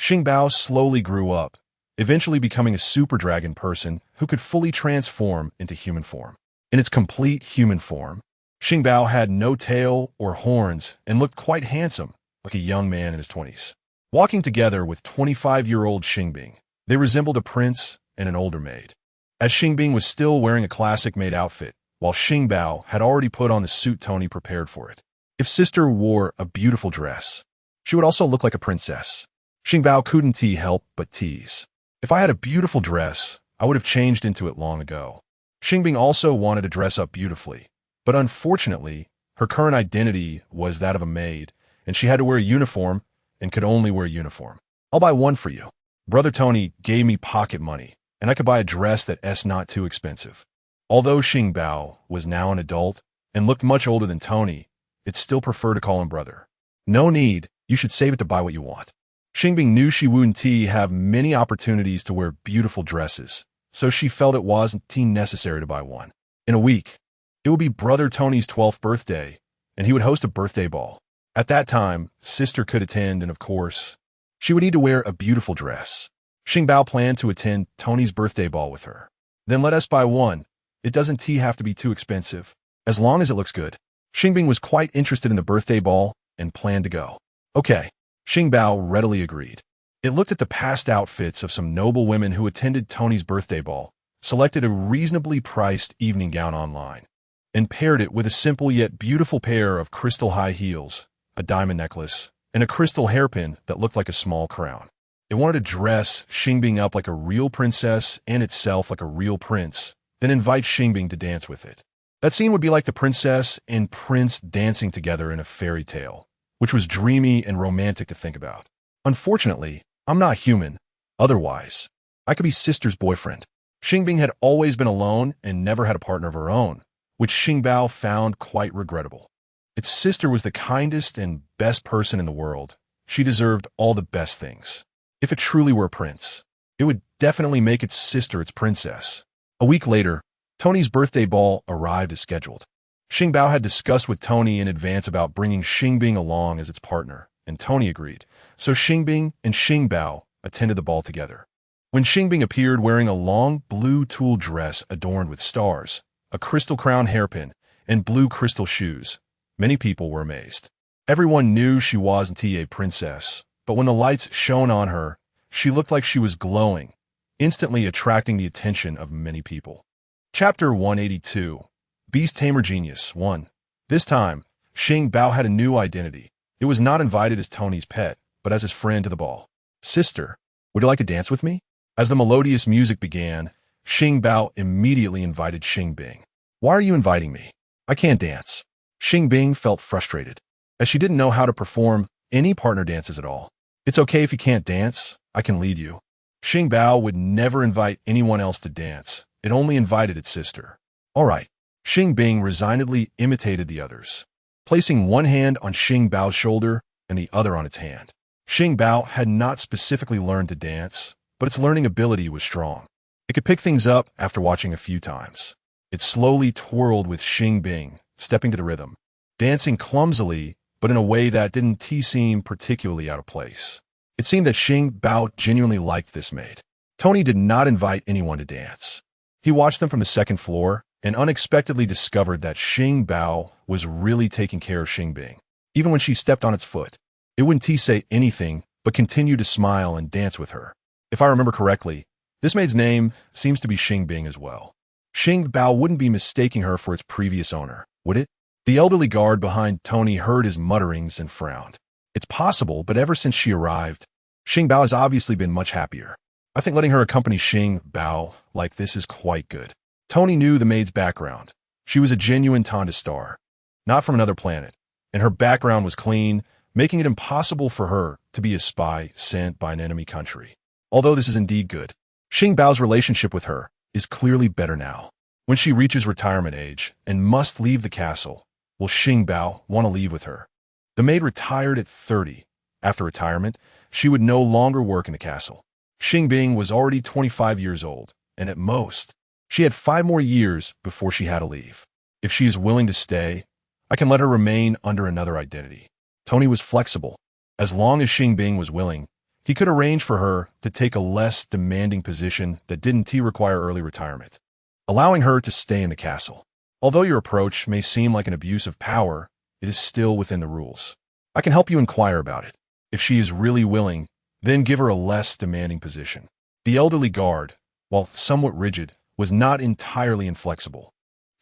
Xing Bao slowly grew up, eventually becoming a super dragon person who could fully transform into human form. In its complete human form, Xing Bao had no tail or horns and looked quite handsome, like a young man in his 20s. Walking together with 25-year-old Xing Bing, they resembled a prince and an older maid. As Xing Bing was still wearing a classic maid outfit, while Xing Bao had already put on the suit Tony prepared for it. If sister wore a beautiful dress, she would also look like a princess. Xing Bao couldn't help but tease. If I had a beautiful dress, I would have changed into it long ago. Xing Bing also wanted to dress up beautifully, but unfortunately, her current identity was that of a maid, and she had to wear a uniform and could only wear a uniform. I'll buy one for you. Brother Tony gave me pocket money, and I could buy a dress that's not too expensive. Although Xing Bao was now an adult and looked much older than Tony, it still preferred to call him brother. No need, you should save it to buy what you want. Xing Bing knew she wouldn't have many opportunities to wear beautiful dresses, so she felt it wasn't necessary to buy one. In a week, it would be brother Tony's 12th birthday, and he would host a birthday ball. At that time, sister could attend, and of course, she would need to wear a beautiful dress. Xing Bao planned to attend Tony's birthday ball with her. Then let us buy one. It doesn't have to be too expensive, as long as it looks good. Xing Bing was quite interested in the birthday ball and planned to go. Okay, Xing Bao readily agreed. It looked at the past outfits of some noble women who attended Tony's birthday ball, selected a reasonably priced evening gown online, and paired it with a simple yet beautiful pair of crystal high heels, a diamond necklace, and a crystal hairpin that looked like a small crown. It wanted to dress Xing Bing up like a real princess and itself like a real prince, then invite Xing Bing to dance with it. That scene would be like the princess and prince dancing together in a fairy tale, which was dreamy and romantic to think about. Unfortunately, I'm not human. Otherwise, I could be sister's boyfriend. Xing Bing had always been alone and never had a partner of her own, which Xing Bao found quite regrettable. Its sister was the kindest and best person in the world. She deserved all the best things. If it truly were a prince, it would definitely make its sister its princess. A week later, Tony's birthday ball arrived as scheduled. Xing Bao had discussed with Tony in advance about bringing Xing Bing along as its partner, and Tony agreed. So Xing Bing and Xing Bao attended the ball together. When Xing Bing appeared wearing a long blue tulle dress adorned with stars, a crystal crown hairpin, and blue crystal shoes, many people were amazed. Everyone knew she wasn't a princess, but when the lights shone on her, she looked like she was glowing, instantly attracting the attention of many people. Chapter 182. Beast Tamer Genius 1. This time, Xing Bao had a new identity. It was not invited as Tony's pet, but as his friend to the ball. Sister, would you like to dance with me? As the melodious music began, Xing Bao immediately invited Xing Bing. Why are you inviting me? I can't dance. Xing Bing felt frustrated, as she didn't know how to perform any partner dances at all. It's okay if you can't dance, I can lead you. Xing Bao would never invite anyone else to dance. It only invited its sister. All right. Xing Bing resignedly imitated the others, placing one hand on Xing Bao's shoulder and the other on its hand. Xing Bao had not specifically learned to dance, but its learning ability was strong. It could pick things up after watching a few times. It slowly twirled with Xing Bing, stepping to the rhythm, dancing clumsily, but in a way that didn't seem particularly out of place. It seemed that Xing Bao genuinely liked this maid. Tony did not invite anyone to dance. He watched them from the second floor and unexpectedly discovered that Xing Bao was really taking care of Xing Bing. Even when she stepped on its foot, it wouldn't say anything, but continued to smile and dance with her. If I remember correctly, this maid's name seems to be Xing Bing as well. Xing Bao wouldn't be mistaking her for its previous owner, would it? The elderly guard behind Tony heard his mutterings and frowned. It's possible, but ever since she arrived, Xing Bao has obviously been much happier. I think letting her accompany Xing Bao like this is quite good. Tony knew the maid's background. She was a genuine Tonda star, not from another planet, and her background was clean, making it impossible for her to be a spy sent by an enemy country. Although this is indeed good, Xing Bao's relationship with her is clearly better now. When she reaches retirement age and must leave the castle, will Xing Bao want to leave with her? The maid retired at 30. After retirement, she would no longer work in the castle. Xing Bing was already 25 years old, and at most, she had 5 more years before she had to leave. If she is willing to stay, I can let her remain under another identity. Tony was flexible. As long as Xing Bing was willing, he could arrange for her to take a less demanding position that didn't require early retirement, allowing her to stay in the castle. Although your approach may seem like an abuse of power, it is still within the rules. I can help you inquire about it. If she is really willing, then give her a less demanding position. The elderly guard, while somewhat rigid, was not entirely inflexible.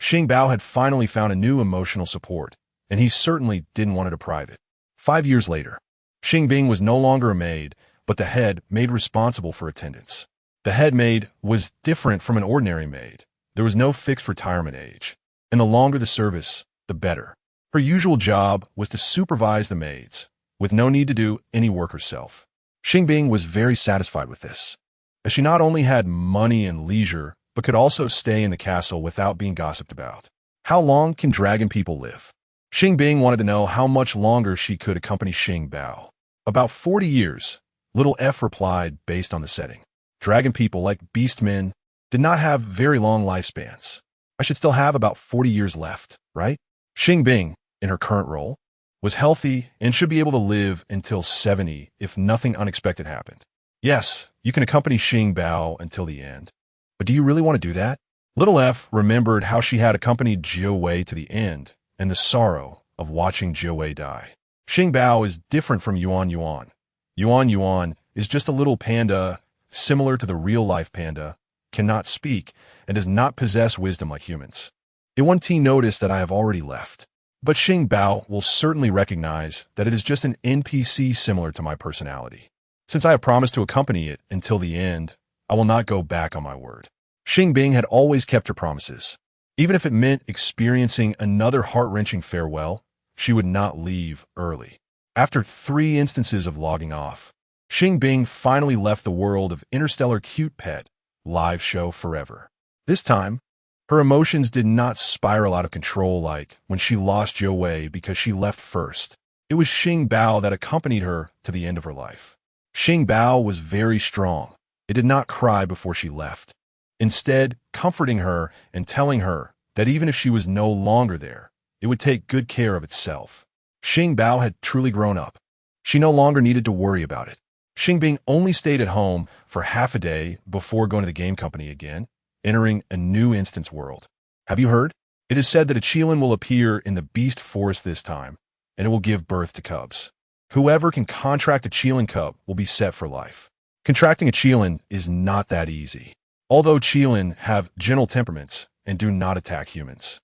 Xing Bao had finally found a new emotional support, and he certainly didn't want to deprive it. 5 years later, Xing Bing was no longer a maid, but the head maid responsible for attendance. The head maid was different from an ordinary maid. There was no fixed retirement age, and the longer the service, the better. Her usual job was to supervise the maids, with no need to do any work herself. Xing Bing was very satisfied with this, as she not only had money and leisure, but could also stay in the castle without being gossiped about. How long can dragon people live? Xing Bing wanted to know how much longer she could accompany Xing Bao. About 40 years, Little F replied based on the setting. Dragon people, like beastmen, did not have very long lifespans. I should still have about 40 years left, right? Xing Bing, in her current role, was healthy and should be able to live until 70 if nothing unexpected happened. Yes, you can accompany Xing Bao until the end. But do you really want to do that? Little F remembered how she had accompanied Jiu Wei to the end and the sorrow of watching Jiu Wei die. Xing Bao is different from Yuan Yuan. Yuan Yuan is just a little panda, similar to the real-life panda, cannot speak, and does not possess wisdom like humans. A1T noticed that I have already left, but Xing Bao will certainly recognize that it is just an NPC similar to my personality. Since I have promised to accompany it until the end, I will not go back on my word. Xing Bing had always kept her promises. Even if it meant experiencing another heart-wrenching farewell, she would not leave early. After 3 instances of logging off, Xing Bing finally left the world of Interstellar Cute Pet live show forever. This time, her emotions did not spiral out of control like when she lost Zhou Wei because she left first. It was Xing Bao that accompanied her to the end of her life. Xing Bao was very strong. It did not cry before she left, instead comforting her and telling her that even if she was no longer there, it would take good care of itself. Xing Bao had truly grown up. She no longer needed to worry about it. Xing Bing only stayed at home for half a day before going to the game company again, entering a new instance world. Have you heard? It is said that a Qilin will appear in the Beast Forest this time, and it will give birth to cubs. Whoever can contract a Qilin cub will be set for life. Contracting a Qilin is not that easy. Although Qilin have gentle temperaments and do not attack humans,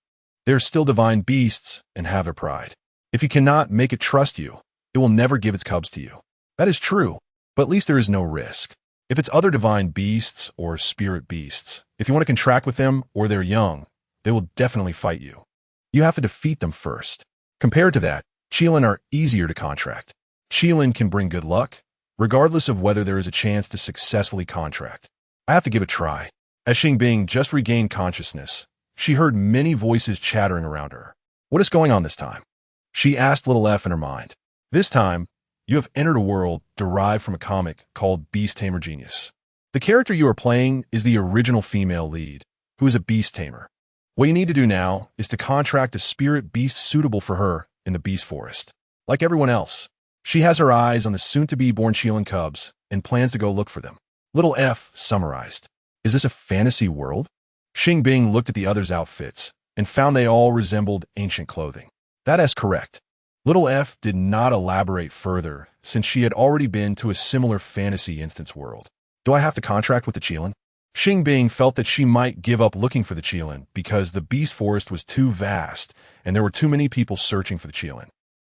they are still divine beasts and have their pride. If you cannot make it trust you, it will never give its cubs to you. That is true, but at least there is no risk. If it's other divine beasts or spirit beasts, if you want to contract with them or they're young, they will definitely fight you. You have to defeat them first. Compared to that, Qilin are easier to contract. Qilin can bring good luck, regardless of whether there is a chance to successfully contract. I have to give it a try. As Xing Bing just regained consciousness, she heard many voices chattering around her. What is going on this time? She asked little F in her mind. This time, you have entered a world derived from a comic called Beast Tamer Genius. The character you are playing is the original female lead, who is a beast tamer. What you need to do now is to contract a spirit beast suitable for her in the Beast Forest. Like everyone else, she has her eyes on the soon-to-be-born Qilin cubs and plans to go look for them. Little F summarized. Is this a fantasy world? Xing Bing looked at the others' outfits and found they all resembled ancient clothing. That is correct. Little F did not elaborate further since she had already been to a similar fantasy instance world. Do I have to contract with the Qilin? Xing Bing felt that she might give up looking for the Qilin because the Beast Forest was too vast and there were too many people searching for the Qilin.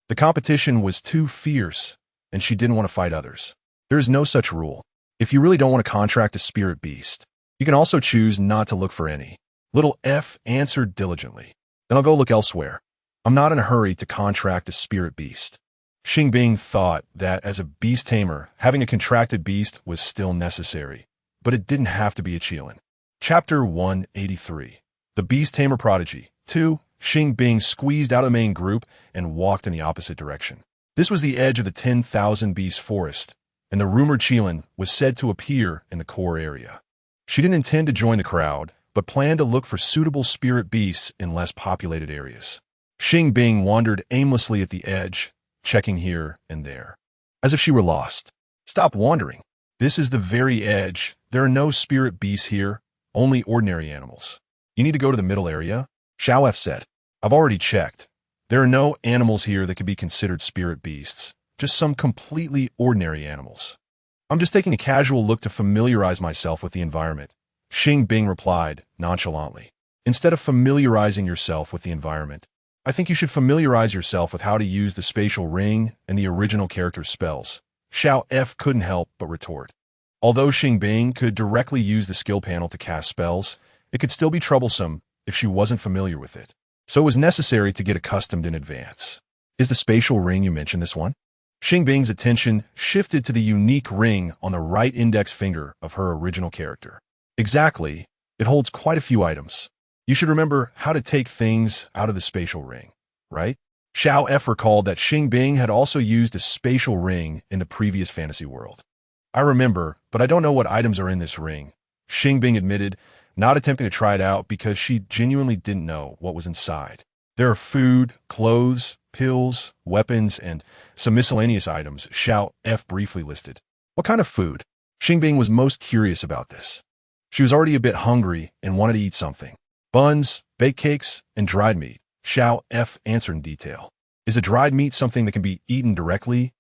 The competition was too fierce and she didn't want to fight others. There is no such rule. If you really don't want to contract a spirit beast, you can also choose not to look for any. Little F answered diligently. Then I'll go look elsewhere. I'm not in a hurry to contract a spirit beast. Xing Bing thought that as a beast tamer, having a contracted beast was still necessary, but it didn't have to be a Qilin. Chapter 183. The Beast Tamer Prodigy. 2. Xing Bing squeezed out of the main group and walked in the opposite direction. This was the edge of the 10,000 Beast Forest, and the rumored Qilin was said to appear in the core area. She didn't intend to join the crowd, but planned to look for suitable spirit beasts in less populated areas. Xing Bing wandered aimlessly at the edge, checking here and there, as if she were lost. Stop wandering. This is the very edge. There are no spirit beasts here, only ordinary animals. You need to go to the middle area, Xiao F said. I've already checked. There are no animals here that could be considered spirit beasts, just some completely ordinary animals. I'm just taking a casual look to familiarize myself with the environment, Xing Bing replied nonchalantly. Instead of familiarizing yourself with the environment, I think you should familiarize yourself with how to use the spatial ring and the original character's spells. Xiao F couldn't help but retort. Although Xing Bing could directly use the skill panel to cast spells, it could still be troublesome if she wasn't familiar with it. So it was necessary to get accustomed in advance. Is the spatial ring you mentioned this one? Xing Bing's attention shifted to the unique ring on the right index finger of her original character. Exactly. It holds quite a few items. You should remember how to take things out of the spatial ring, right? Xiao F recalled that Xing Bing had also used a spatial ring in the previous fantasy world. I remember, but I don't know what items are in this ring, Xing Bing admitted, not attempting to try it out because she genuinely didn't know what was inside. There are food, clothes, pills, weapons, and some miscellaneous items Xiao F briefly listed. What kind of food? Xing Bing was most curious about this. She was already a bit hungry and wanted to eat something. Buns, baked cakes, and dried meat, Xiao F answered in detail. Is a dried meat something that can be eaten directly,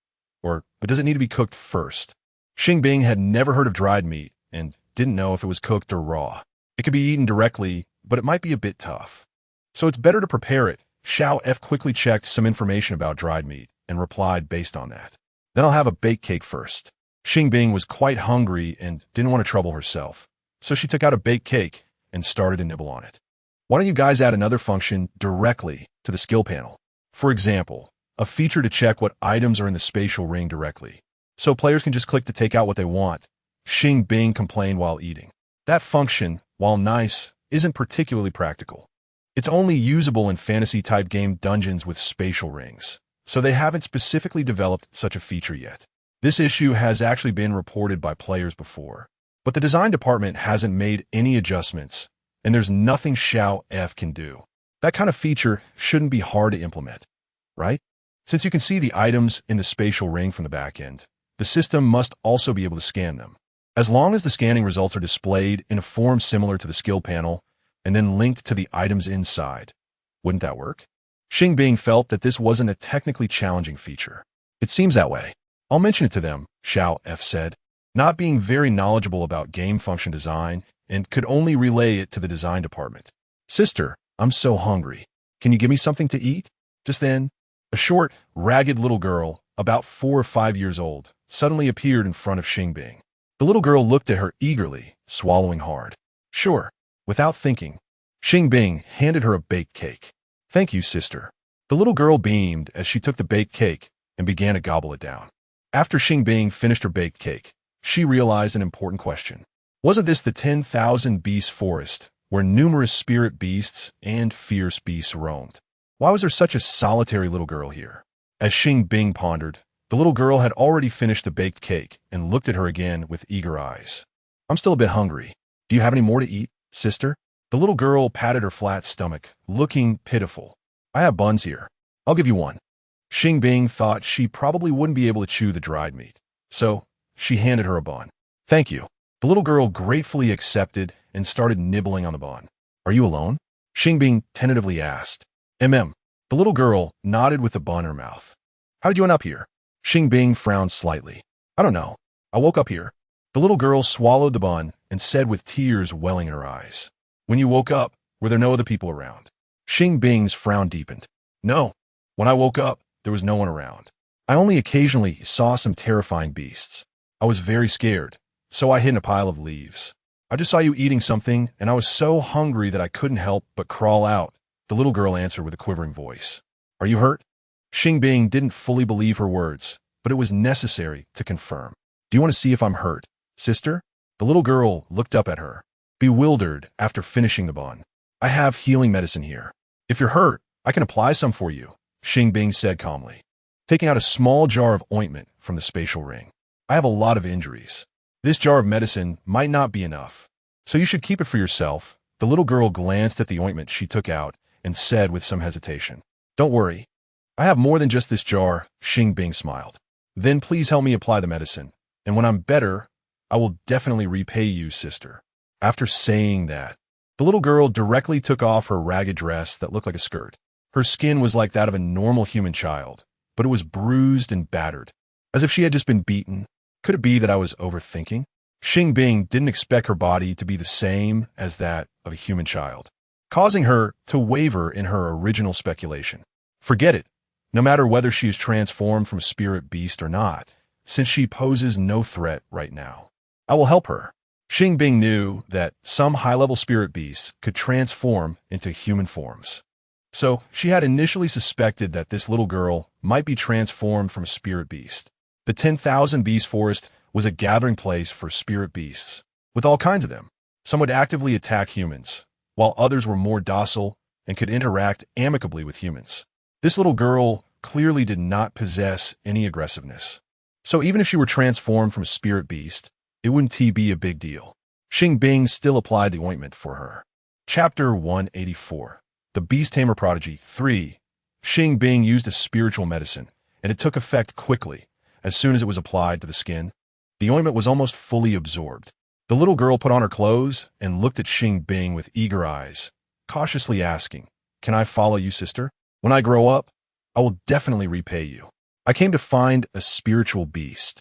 but does it need to be cooked first? Xing Bing had never heard of dried meat and didn't know if it was cooked or raw. It could be eaten directly, but it might be a bit tough. So it's better to prepare it. Xiao F quickly checked some information about dried meat and replied based on that. Then I'll have a baked cake first. Xing Bing was quite hungry and didn't want to trouble herself, so she took out a baked cake and started to nibble on it. Why don't you guys add another function directly to the skill panel? For example, a feature to check what items are in the spatial ring directly, so players can just click to take out what they want, Xing Bing complained while eating. That function, while nice, isn't particularly practical. It's only usable in fantasy-type game dungeons with spatial rings, so they haven't specifically developed such a feature yet. This issue has actually been reported by players before, but the design department hasn't made any adjustments, and there's nothing Xiao F can do. That kind of feature shouldn't be hard to implement, right? Since you can see the items in the spatial ring from the back end, the system must also be able to scan them. As long as the scanning results are displayed in a form similar to the skill panel and then linked to the items inside, wouldn't that work? Xing Bing felt that this wasn't a technically challenging feature. It seems that way. I'll mention it to them, Xiao F said, not being very knowledgeable about game function design and could only relay it to the design department. Sister, I'm so hungry. Can you give me something to eat? Just then, a short, ragged little girl, about 4 or 5 years old, suddenly appeared in front of Xing Bing. The little girl looked at her eagerly, swallowing hard. Sure. Without thinking, Xing Bing handed her a baked cake. Thank you, sister. The little girl beamed as she took the baked cake and began to gobble it down. After Xing Bing finished her baked cake, she realized an important question. Wasn't this the 10,000 beast forest where numerous spirit beasts and fierce beasts roamed? Why was there such a solitary little girl here? As Xing Bing pondered, the little girl had already finished the baked cake and looked at her again with eager eyes. I'm still a bit hungry. Do you have any more to eat, sister? The little girl patted her flat stomach, looking pitiful. I have buns here. I'll give you one. Xing Bing thought she probably wouldn't be able to chew the dried meat, so she handed her a bun. Thank you. The little girl gratefully accepted and started nibbling on the bun. Are you alone? Xing Bing tentatively asked. The little girl nodded with the bun in her mouth. How did you end up here? Xing Bing frowned slightly. I don't know. I woke up here. The little girl swallowed the bun and said with tears welling in her eyes. When you woke up, were there no other people around? Xing Bing's frown deepened. No. When I woke up, there was no one around. I only occasionally saw some terrifying beasts. I was very scared, so I hid in a pile of leaves. I just saw you eating something, and I was so hungry that I couldn't help but crawl out, the little girl answered with a quivering voice. Are you hurt? Xing Bing didn't fully believe her words, but it was necessary to confirm. Do you want to see if I'm hurt, sister? The little girl looked up at her, bewildered after finishing the bun. I have healing medicine here. If you're hurt, I can apply some for you, Xing Bing said calmly, taking out a small jar of ointment from the spatial ring. I have a lot of injuries. This jar of medicine might not be enough, so you should keep it for yourself. The little girl glanced at the ointment she took out and said with some hesitation, Don't worry. I have more than just this jar, Xing Bing smiled. Then please help me apply the medicine, and when I'm better, I will definitely repay you, sister. After saying that, the little girl directly took off her ragged dress that looked like a skirt. Her skin was like that of a normal human child, but it was bruised and battered, as if she had just been beaten. Could it be that I was overthinking? Xing Bing didn't expect her body to be the same as that of a human child, causing her to waver in her original speculation. Forget it. No matter whether she is transformed from a spirit beast or not, since she poses no threat right now, I will help her. Xing Bing knew that some high-level spirit beasts could transform into human forms. So she had initially suspected that this little girl might be transformed from a spirit beast. The 10,000 Beast Forest was a gathering place for spirit beasts, with all kinds of them. Some would actively attack humans, while others were more docile and could interact amicably with humans. This little girl clearly did not possess any aggressiveness. So even if she were transformed from a spirit beast, it wouldn't be a big deal. Xing Bing still applied the ointment for her. Chapter 184. The Beast Tamer Prodigy 3. Xing Bing used a spiritual medicine, and it took effect quickly. As soon as it was applied to the skin, the ointment was almost fully absorbed. The little girl put on her clothes and looked at Xing Bing with eager eyes, cautiously asking, Can I follow you, sister? When I grow up, I will definitely repay you. I came to find a spiritual beast.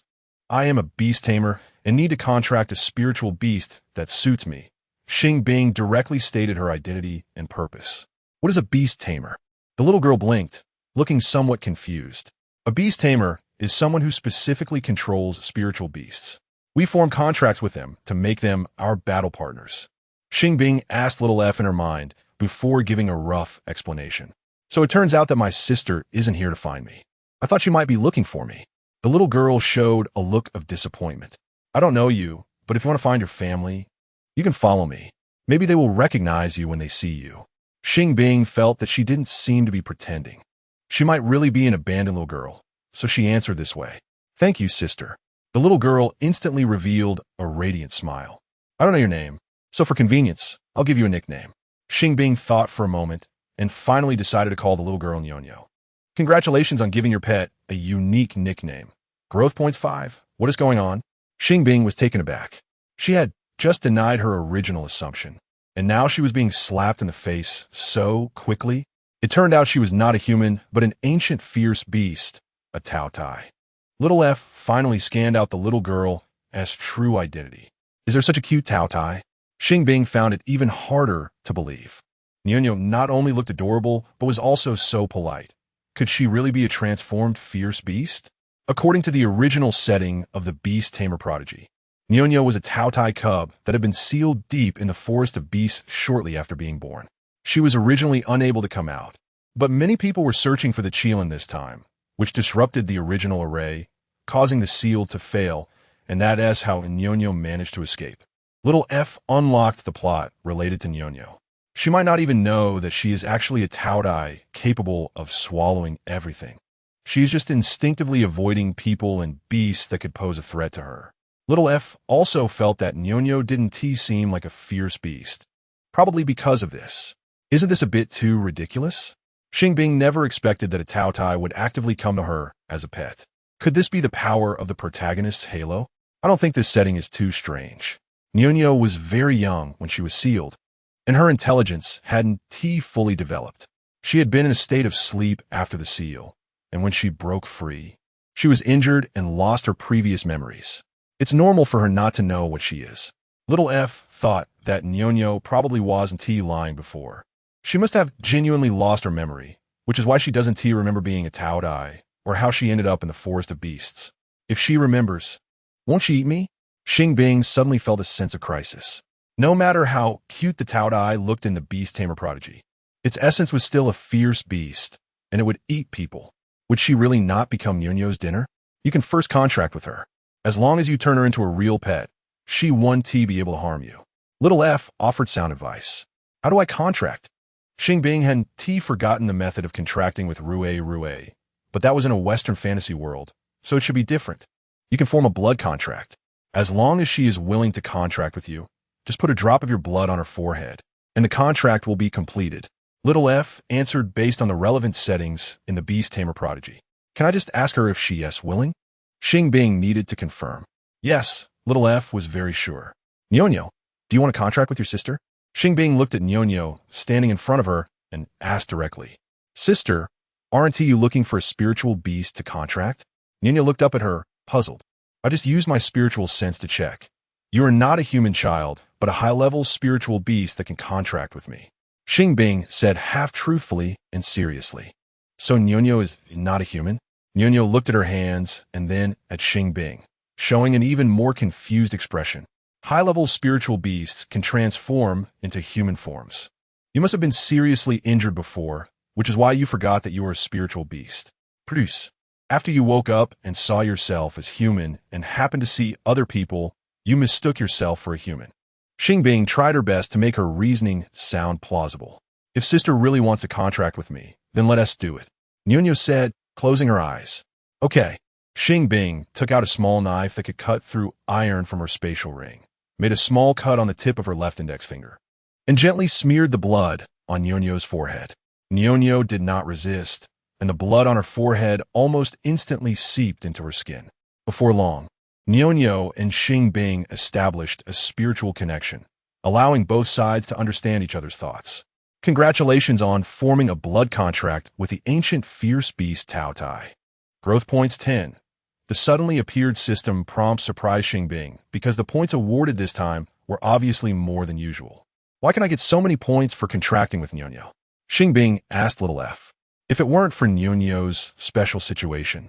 I am a beast tamer and need to contract a spiritual beast that suits me. Xing Bing directly stated her identity and purpose. What is a beast tamer? The little girl blinked, looking somewhat confused. A beast tamer is someone who specifically controls spiritual beasts. We form contracts with them to make them our battle partners. Xing Bing asked little F in her mind before giving a rough explanation. So it turns out that my sister isn't here to find me. I thought you might be looking for me. The little girl showed a look of disappointment. I don't know you, but if you want to find your family, you can follow me. Maybe they will recognize you when they see you. Xing Bing felt that she didn't seem to be pretending. She might really be an abandoned little girl, so she answered this way. Thank you, sister. The little girl instantly revealed a radiant smile. I don't know your name, so for convenience, I'll give you a nickname. Xing Bing thought for a moment and finally decided to call the little girl Nyonyo. Congratulations on giving your pet a unique nickname. Growth points 5. What is going on? Xing Bing was taken aback. She had just denied her original assumption, and now she was being slapped in the face so quickly. It turned out she was not a human, but an ancient fierce beast, a Tao Tai. Little F finally scanned out the little girl as true identity. Is there such a cute Tao Tai? Xing Bing found it even harder to believe. Nyonyo not only looked adorable, but was also so polite. Could she really be a transformed fierce beast? According to the original setting of the Beast Tamer Prodigy, Nyonyo was a Tao Tai cub that had been sealed deep in the forest of beasts shortly after being born. She was originally unable to come out, but many people were searching for the Qilin this time, which disrupted the original array, causing the seal to fail, and that is how Nyonyo managed to escape. Little F unlocked the plot related to Nyonyo. She might not even know that she is actually a Tao Tai capable of swallowing everything. She's just instinctively avoiding people and beasts that could pose a threat to her. Little F also felt that Nyonyo didn't seem like a fierce beast. Probably because of this. Isn't this a bit too ridiculous? Xing Bing never expected that a Tao Tai would actively come to her as a pet. Could this be the power of the protagonist's halo? I don't think this setting is too strange. Nyonyo was very young when she was sealed, and her intelligence hadn't fully developed. She had been in a state of sleep after the seal, and when she broke free, she was injured and lost her previous memories. It's normal for her not to know what she is. Little F thought that Nyonyo probably wasn't lying before. She must have genuinely lost her memory, which is why she doesn't remember being a Tao Tai, or how she ended up in the forest of beasts. If she remembers, won't she eat me? Xing Bing suddenly felt a sense of crisis. No matter how cute the Tao Tai looked in the Beast Tamer Prodigy, its essence was still a fierce beast, and it would eat people. Would she really not become Nyonyo's dinner? You can first contract with her. As long as you turn her into a real pet, she won't be able to harm you. Little F offered sound advice. How do I contract? Xing Bing had forgotten the method of contracting with Rue, but that was in a Western fantasy world, so it should be different. You can form a blood contract. As long as she is willing to contract with you, just put a drop of your blood on her forehead, and the contract will be completed. Little F answered based on the relevant settings in the Beast Tamer Prodigy. Can I just ask her if she is willing? Xing Bing needed to confirm. Yes, Little F was very sure. Nyonyo, do you want to contract with your sister? Xing Bing looked at Nyonyo, standing in front of her, and asked directly. Sister, aren't you looking for a spiritual beast to contract? Nyonyo looked up at her, puzzled. I just used my spiritual sense to check. You are not a human child, but a high-level spiritual beast that can contract with me. Xing Bing said half-truthfully and seriously. So Nyonyo is not a human? Nyonyo looked at her hands and then at Xing Bing, showing an even more confused expression. High-level spiritual beasts can transform into human forms. You must have been seriously injured before, which is why you forgot that you were a spiritual beast. Produce. After you woke up and saw yourself as human and happened to see other people, you mistook yourself for a human. Xing Bing tried her best to make her reasoning sound plausible. If sister really wants to contract with me, then let us do it. Nyonyo said, closing her eyes. Okay. Xing Bing took out a small knife that could cut through iron from her spatial ring, made a small cut on the tip of her left index finger, and gently smeared the blood on Nyonyo's forehead. Nyonyo did not resist, and the blood on her forehead almost instantly seeped into her skin. Before long, Nyonyo and Xing Bing established a spiritual connection, allowing both sides to understand each other's thoughts. Congratulations on forming a blood contract with the ancient fierce beast Tao Tai. Growth points 10. The suddenly appeared system prompt surprised Xing Bing because the points awarded this time were obviously more than usual. Why can I get so many points for contracting with Nyonyo? Xing Bing asked Little F. If it weren't for Nyonyo's special situation,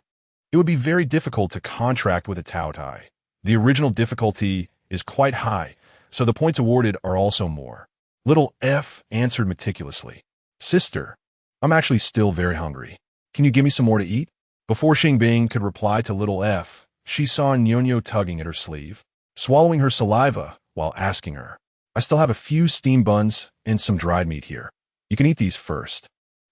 it would be very difficult to contract with a Tao Tai. The original difficulty is quite high, so the points awarded are also more. Little F answered meticulously. Sister, I'm actually still very hungry. Can you give me some more to eat? Before Xing Bing could reply to little F, she saw Nyonya tugging at her sleeve, swallowing her saliva while asking her, I still have a few steam buns and some dried meat here. You can eat these first.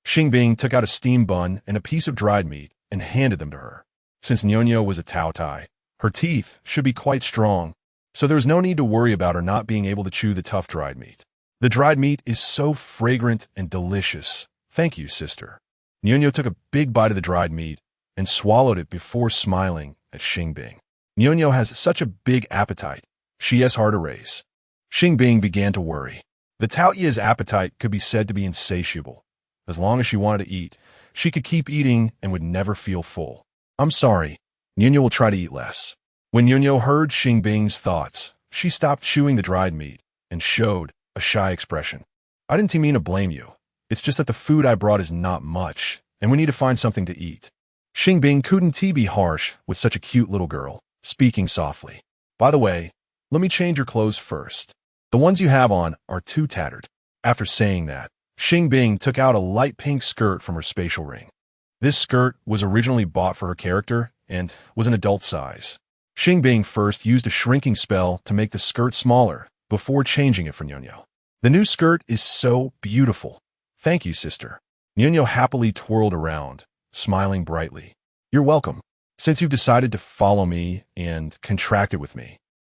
Xing Bing took out a steam bun and a piece of dried meat and handed them to her. Since Nyonya was a Tao Tai, her teeth should be quite strong, so there was no need to worry about her not being able to chew the tough dried meat. The dried meat is so fragrant and delicious. Thank you, sister. Nyonya took a big bite of the dried meat and swallowed it before smiling at Xing Bing. Nyonya has such a big appetite. She has hard to raise. Xing Bing began to worry. The Tao Yi's appetite could be said to be insatiable. As long as she wanted to eat, she could keep eating and would never feel full. I'm sorry. Nyonya will try to eat less. When Nyonya heard Xing Bing's thoughts, she stopped chewing the dried meat and showed a shy expression. I didn't mean to blame you. It's just that the food I brought is not much, and we need to find something to eat. Xing Bing couldn't be harsh with such a cute little girl, speaking softly. By the way, let me change your clothes first. The ones you have on are too tattered. After saying that, Xing Bing took out a light pink skirt from her spatial ring. This skirt was originally bought for her character and was an adult size. Xing Bing first used a shrinking spell to make the skirt smaller before changing it for Nyonya. The new skirt is so beautiful. Thank you, sister. Nyonya happily twirled around, smiling brightly. You're welcome. Since you've decided to follow me and contracted with me,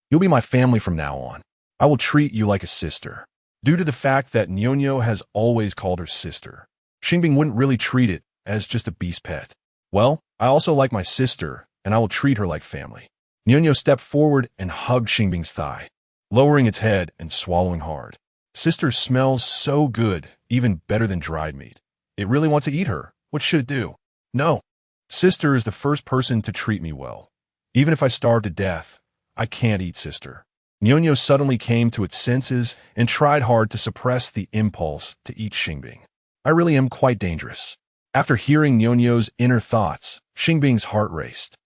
you'll be my family from now on. I will treat you like a sister. Due to the fact that Nyonya has always called her sister, Xing Bing wouldn't really treat it as just a beast pet. Well, I also like my sister, and I will treat her like family. Nyonya stepped forward and hugged Xing Bing's thigh, lowering its head and swallowing hard. Sister smells so good, even better than dried meat. It really wants to eat her. What should it do? No. Sister is the first person to treat me well. Even if I starve to death, I can't eat sister. Nyonya suddenly came to its senses and tried hard to suppress the impulse to eat Xing Bing. I really am quite dangerous. After hearing Nyonya's inner thoughts, Xing Bing's heart raced.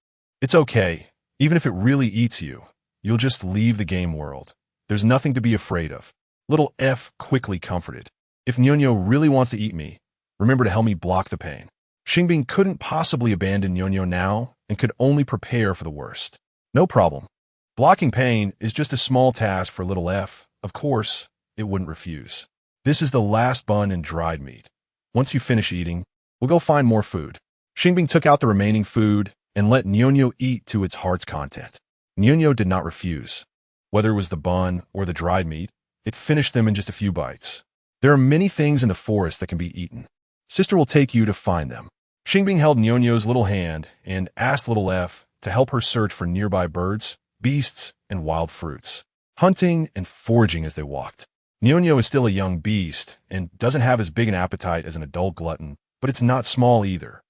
It's okay. Even if it really eats you, you'll just leave the game world. There's nothing to be afraid of. Little F quickly comforted. If Nyonya really wants to eat me, remember to help me block the pain. Xing Bing couldn't possibly abandon Nyonya now and could only prepare for the worst. No problem. Blocking pain is just a small task for little F. Of course, it wouldn't refuse. This is the last bun and dried meat. Once you finish eating, we'll go find more food. Xing Bing took out the remaining food and let Nyonya eat to its heart's content. Nyonya did not refuse. Whether it was the bun or the dried meat, it finished them in just a few bites. There are many things in the forest that can be eaten. Sister will take you to find them. Xing Bing held Nyonya's little hand and asked little F to help her search for nearby birds, beasts, and wild fruits, hunting and foraging as they walked. Nyonya is still a young beast and doesn't have as big an appetite as an adult glutton, but it's not small either.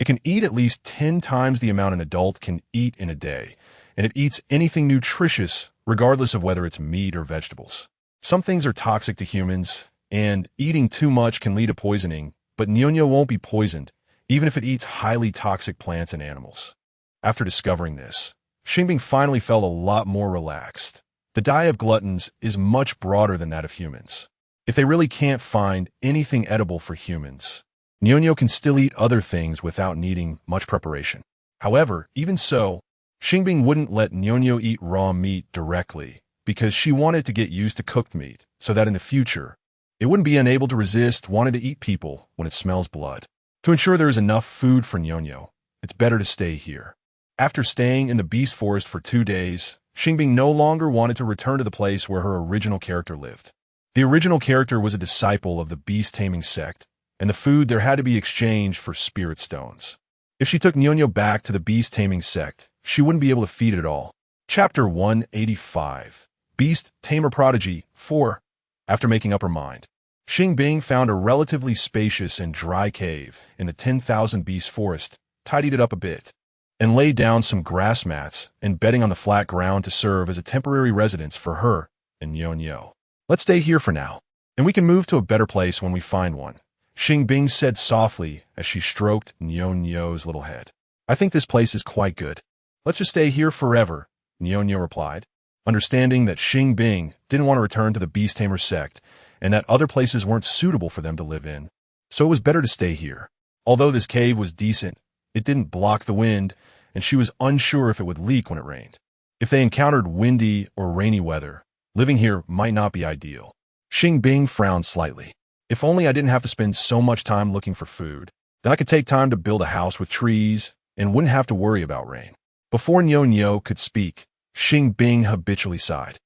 It can eat at least 10 times the amount an adult can eat in a day, and it eats anything nutritious regardless of whether it's meat or vegetables. Some things are toxic to humans, and eating too much can lead to poisoning, but Nyonya won't be poisoned, even if it eats highly toxic plants and animals. After discovering this, Xing Bing finally felt a lot more relaxed. The diet of gluttons is much broader than that of humans. If they really can't find anything edible for humans, Nyonya can still eat other things without needing much preparation. However, even so, Xing Bing wouldn't let Nyonya eat raw meat directly because she wanted to get used to cooked meat so that in the future, it wouldn't be unable to resist wanting to eat people when it smells blood. To ensure there is enough food for Nyonya, it's better to stay here. After staying in the beast forest for 2 days, Xing Bing no longer wanted to return to the place where her original character lived. The original character was a disciple of the beast-taming sect, and the food there had to be exchanged for spirit stones. If she took Nyonya back to the beast-taming sect, she wouldn't be able to feed it at all. Chapter 185. Beast Tamer Prodigy 4. After making up her mind, Xing Bing found a relatively spacious and dry cave in the 10,000 beast forest, tidied it up a bit, and laid down some grass mats and bedding on the flat ground to serve as a temporary residence for her and Nyonya. Let's stay here for now, and we can move to a better place when we find one, Xing Bing said softly as she stroked Nyonya's little head. I think this place is quite good. Let's just stay here forever, Nyonya replied, understanding that Xing Bing didn't want to return to the beast tamer sect and that other places weren't suitable for them to live in. so it was better to stay here. Although this cave was decent, it didn't block the wind, and she was unsure if it would leak when it rained. If they encountered windy or rainy weather, living here might not be ideal. Xing Bing frowned slightly. If only I didn't have to spend so much time looking for food. Then I could take time to build a house with trees and wouldn't have to worry about rain. Before Niao could speak, Xing Bing habitually sighed.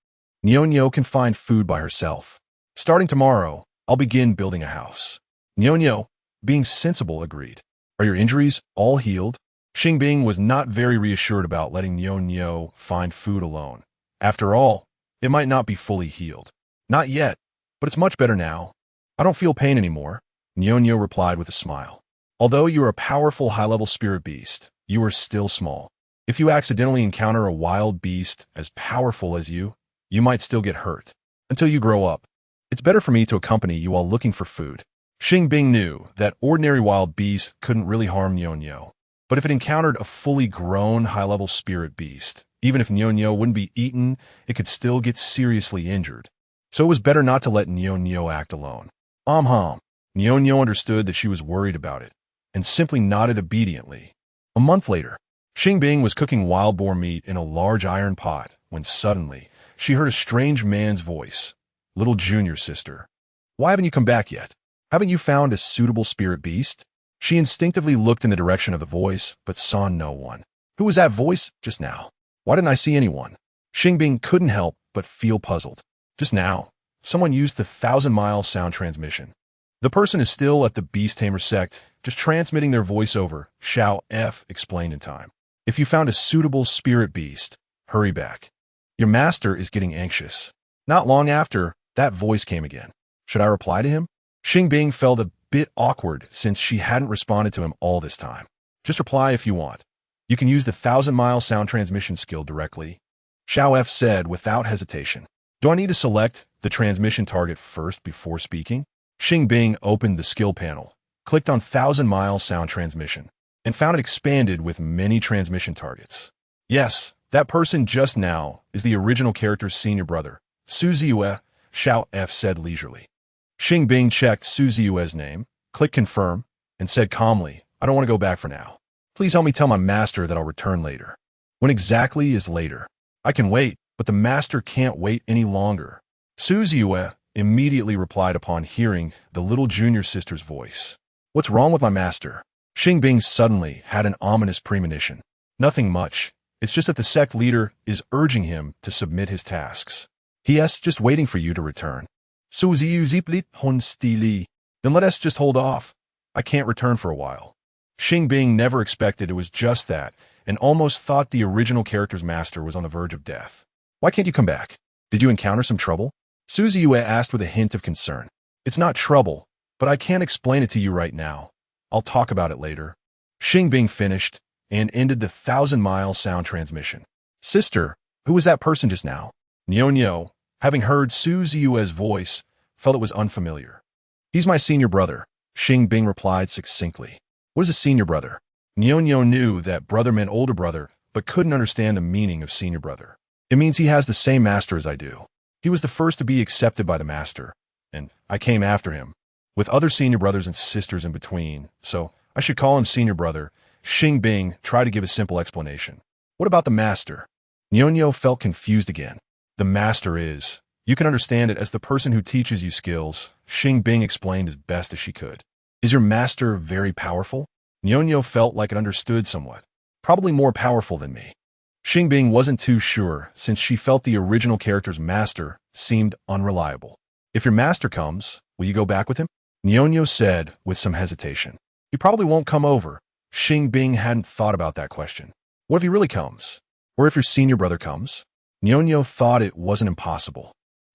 Niao can find food by herself. Starting tomorrow, I'll begin building a house. Niao, being sensible, agreed. Are your injuries all healed? Xing Bing was not very reassured about letting Niao find food alone. After all, it might not be fully healed. Not yet, but it's much better now. I don't feel pain anymore, Niao replied with a smile. Although you are a powerful high-level spirit beast, you are still small. If you accidentally encounter a wild beast as powerful as you might still get hurt. Until you grow up, it's better for me to accompany you while looking for food. Xing Bing knew that ordinary wild beasts couldn't really harm Niao, but if it encountered a fully grown high-level spirit beast, even if Niao wouldn't be eaten, it could still get seriously injured. So it was better not to let Niao act alone. Niao understood that she was worried about it, and simply nodded obediently. A month later, Xing Bing was cooking wild boar meat in a large iron pot when suddenly she heard a strange man's voice. Little junior sister, why haven't you come back yet? Haven't you found a suitable spirit beast? She instinctively looked in the direction of the voice, but saw no one. Who was that voice just now? Why didn't I see anyone? Xing Bing couldn't help but feel puzzled. Just now, someone used the 1,000-mile sound transmission. The person is still at the Beast Tamer sect, just transmitting their voiceover, Xiao F explained in time. If you found a suitable spirit beast, hurry back. Your master is getting anxious. Not long after, that voice came again. Should I reply to him? Xing Bing felt a bit awkward since she hadn't responded to him all this time. Just reply if you want. You can use the 1,000-mile sound transmission skill directly. Xiao F said without hesitation. Do I need to select the transmission target first before speaking? Xing Bing opened the skill panel, clicked on 1,000-mile sound transmission, and found it expanded with many transmission targets. Yes, that person just now is the original character's senior brother, Su Ziyue, Xiao F said leisurely. Xing Bing checked Su Ziyue's name, clicked confirm, and said calmly, I don't want to go back for now. Please help me tell my master that I'll return later. When exactly is later? I can wait, but the master can't wait any longer. Su Ziyue immediately replied upon hearing the little junior sister's voice. What's wrong with my master? Xing Bing suddenly had an ominous premonition. Nothing much. It's just that the sect leader is urging him to submit his tasks. He.S. just waiting for you to return. So then let us just hold off. I can't return for a while. Xing Bing never expected it was just that, and almost thought the original character's master was on the verge of death. Why can't you come back? Did you encounter some trouble? Su Ziyue asked with a hint of concern. It's not trouble, but I can't explain it to you right now. I'll talk about it later. Xing Bing finished and ended the 1,000-mile sound transmission. Sister, who was that person just now? Niao, having heard Su Ziyue's voice, felt it was unfamiliar. He's my senior brother, Xing Bing replied succinctly. What is a senior brother? Niao knew that brother meant older brother, but couldn't understand the meaning of senior brother. It means he has the same master as I do. He was the first to be accepted by the master, and I came after him, with other senior brothers and sisters in between, so I should call him senior brother. Xing Bing tried to give a simple explanation. What about the master? Niao felt confused again. The master is. You can understand it as the person who teaches you skills, Xing Bing explained as best as she could. Is your master very powerful? Niao felt like it understood somewhat. Probably more powerful than me. Xing Bing wasn't too sure since she felt the original character's master seemed unreliable. If your master comes, will you go back with him? Niao said with some hesitation. He probably won't come over. Xing Bing hadn't thought about that question. What if he really comes? Or if your senior brother comes? Niao thought it wasn't impossible.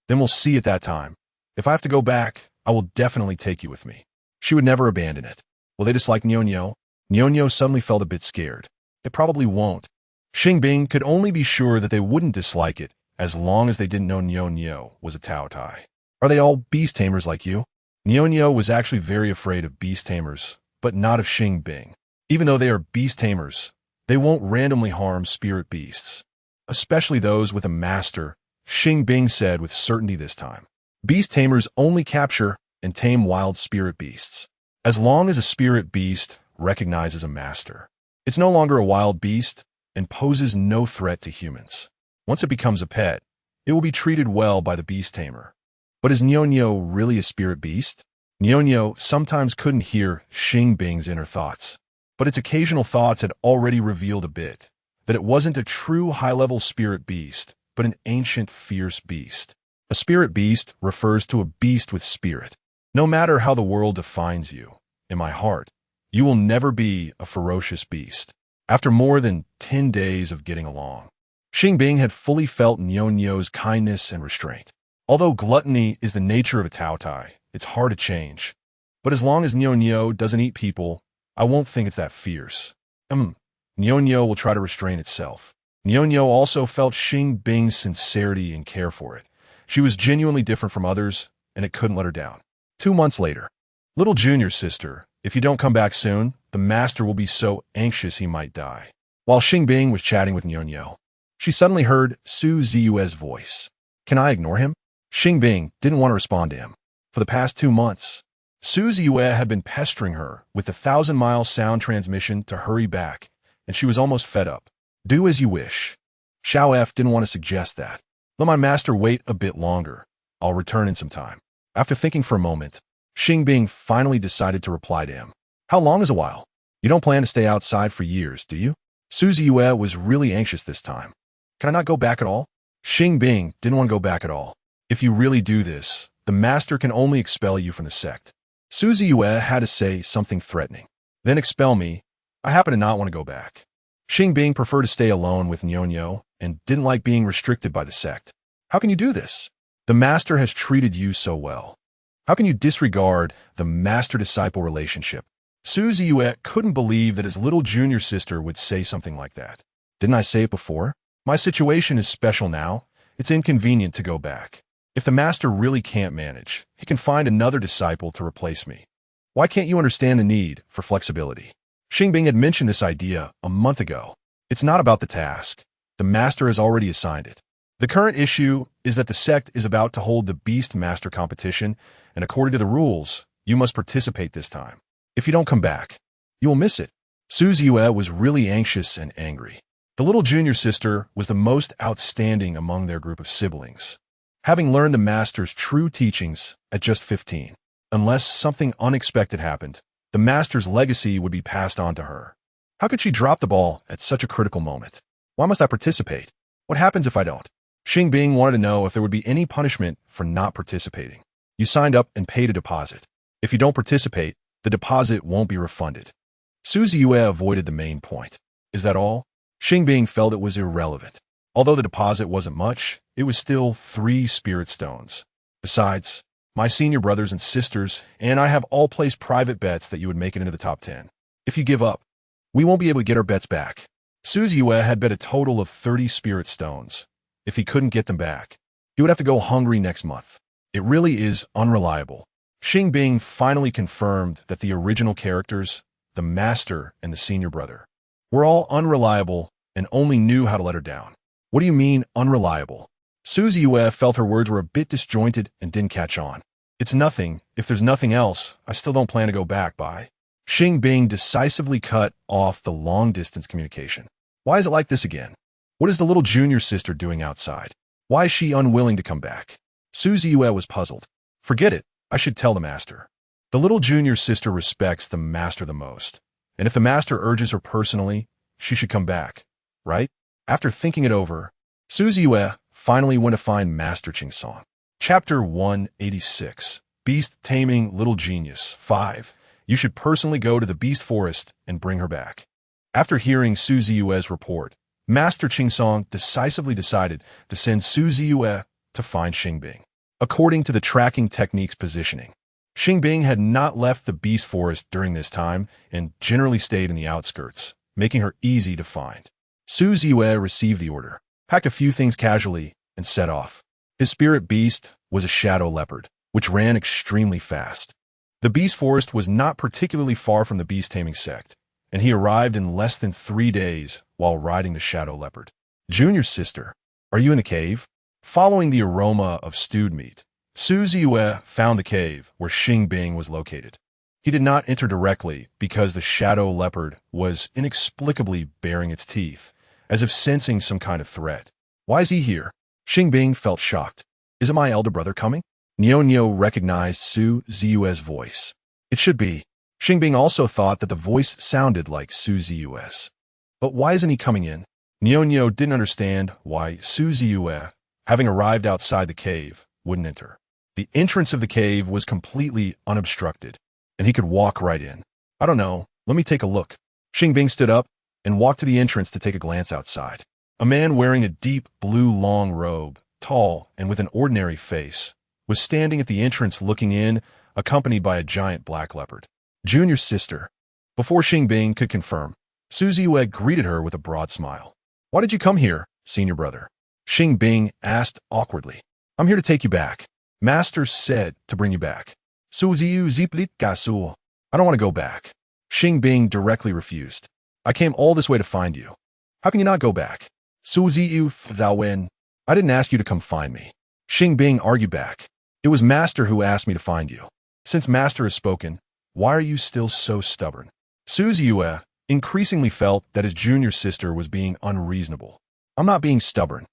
Then we'll see at that time. If I have to go back, I will definitely take you with me. She would never abandon it. Will they dislike Niao? Niao suddenly felt a bit scared. They probably won't. Xing Bing could only be sure that they wouldn't dislike it as long as they didn't know Niao was a Tao Tai. Are they all beast tamers like you? Niao was actually very afraid of beast tamers, but not of Xing Bing. Even though they are beast tamers, they won't randomly harm spirit beasts. Especially those with a master, Xing Bing said with certainty this time. Beast tamers only capture and tame wild spirit beasts. As long as a spirit beast recognizes a master, it's no longer a wild beast and poses no threat to humans. Once it becomes a pet, it will be treated well by the beast tamer. But is Nyonyo really a spirit beast? Nyonyo sometimes couldn't hear Xing Bing's inner thoughts, but its occasional thoughts had already revealed a bit, that it wasn't a true high-level spirit beast, but an ancient, fierce beast. A spirit beast refers to a beast with spirit. No matter how the world defines you, in my heart, you will never be a ferocious beast. After more than 10 days of getting along, Xing Bing had fully felt Nyonyo's kindness and restraint. Although gluttony is the nature of a Taotai, it's hard to change. But as long as Nyonyo doesn't eat people, I won't think it's that fierce. Nyonyo will try to restrain itself. Nyonyo also felt Xing Bing's sincerity and care for it. She was genuinely different from others, and it couldn't let her down. 2 months later, little junior sister, if you don't come back soon, the master will be so anxious he might die. While Xing Bing was chatting with Nyonyo, she suddenly heard Su Ziyue's voice. Can I ignore him? Xing Bing didn't want to respond to him. For the past 2 months, Su Ziyue had been pestering her with the 1,000-mile sound transmission to hurry back, and she was almost fed up. Do as you wish. Xiao F didn't want to suggest that. Let my master wait a bit longer. I'll return in some time. After thinking for a moment, Xing Bing finally decided to reply to him. How long is a while? You don't plan to stay outside for years, do you? Su Ziyue was really anxious this time. Can I not go back at all? Xing Bing didn't want to go back at all. If you really do this, the master can only expel you from the sect. Su Ziyue had to say something threatening. Then expel me. I happen to not want to go back. Xing Bing preferred to stay alone with Nyonyo and didn't like being restricted by the sect. How can you do this? The master has treated you so well. How can you disregard the master-disciple relationship? Su Ziyue couldn't believe that his little junior sister would say something like that. Didn't I say it before? My situation is special now. It's inconvenient to go back. If the master really can't manage, he can find another disciple to replace me. Why can't you understand the need for flexibility? Xing Bing had mentioned this idea a month ago. It's not about the task. The master has already assigned it. The current issue is that the sect is about to hold the Beast Master competition, and according to the rules, you must participate this time. If you don't come back, you will miss it. Su Ziyue was really anxious and angry. The little junior sister was the most outstanding among their group of siblings, having learned the master's true teachings at just 15. Unless something unexpected happened, the master's legacy would be passed on to her. How could she drop the ball at such a critical moment? Why must I participate? What happens if I don't? Xing Bing wanted to know if there would be any punishment for not participating. You signed up and paid a deposit. If you don't participate, the deposit won't be refunded. Su Ziyue avoided the main point. Is that all? Xing Bing felt it was irrelevant. Although the deposit wasn't much, it was still 3 spirit stones. Besides, my senior brothers and sisters and I have all placed private bets that you would make it into the top 10. If you give up, we won't be able to get our bets back. Su Ziyue had bet a total of 30 spirit stones. If he couldn't get them back, he would have to go hungry next month. It really is unreliable. Xing Bing finally confirmed that the original characters, the master and the senior brother, were all unreliable and only knew how to let her down. What do you mean, unreliable? Su Ziyue felt her words were a bit disjointed and didn't catch on. It's nothing. If there's nothing else, I still don't plan to go back, bye. Xing Bing decisively cut off the long-distance communication. Why is it like this again? What is the little junior sister doing outside? Why is she unwilling to come back? Su Ziyue was puzzled. Forget it. I should tell the master. The little junior sister respects the master the most. And if the master urges her personally, she should come back, right? After thinking it over, Su Ziyue finally went to find Master Qingsong. Chapter 186. Beast Taming Little Genius 5. You should personally go to the beast forest and bring her back. After hearing Su Ziyue's report, Master Qingsong decisively decided to send Su Ziyue to find Xing Bing. According to the tracking technique's positioning, Xing Bing had not left the beast forest during this time and generally stayed in the outskirts, making her easy to find. Su Ziyue received the order, packed a few things casually, and set off. His spirit beast was a shadow leopard, which ran extremely fast. The beast forest was not particularly far from the beast taming sect, and he arrived in less than 3 days while riding the shadow leopard. Junior sister, are you in the cave? Following the aroma of stewed meat, Su Ziyue found the cave where Xing Bing was located. He did not enter directly because the shadow leopard was inexplicably baring its teeth, as if sensing some kind of threat. Why is he here? Xing Bing felt shocked. Is it my elder brother coming? Nyo recognized Su Ziyue's voice. It should be. Xing Bing also thought that the voice sounded like Su Ziyue's. But why isn't he coming in? Nyo didn't understand why Su Ziyue, having arrived outside the cave, wouldn't enter. The entrance of the cave was completely unobstructed, and he could walk right in. I don't know, let me take a look. Xing Bing stood up and walked to the entrance to take a glance outside. A man wearing a deep blue long robe, tall and with an ordinary face, was standing at the entrance looking in, accompanied by a giant black leopard. Junior's sister. Before Xing Bing could confirm, Su Ziyue greeted her with a broad smile. Why did you come here, senior brother? Xing Bing asked awkwardly. I'm here to take you back. Master said to bring you back. Su Ziyu ziplit gasu. I don't want to go back. Xing Bing directly refused. I came all this way to find you. How can you not go back? Su Ziyu Zawen. I didn't ask you to come find me. Xing Bing argued back. It was Master who asked me to find you. Since Master has spoken, why are you still so stubborn? Su Ziyue increasingly felt that his junior sister was being unreasonable. I'm not being stubborn.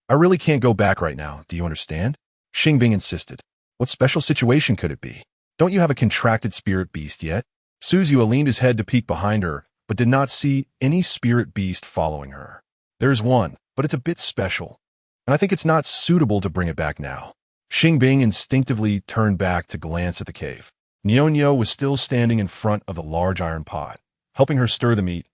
I really can't go back right now, do you understand? Xing Bing insisted. What special situation could it be? Don't you have a contracted spirit beast yet? Su Ziyue leaned his head to peek behind her, but did not see any spirit beast following her. There's one, but it's a bit special, and I think it's not suitable to bring it back now. Xing Bing instinctively turned back to glance at the cave. Nyo was still standing in front of the large iron pot, helping her stir the meat,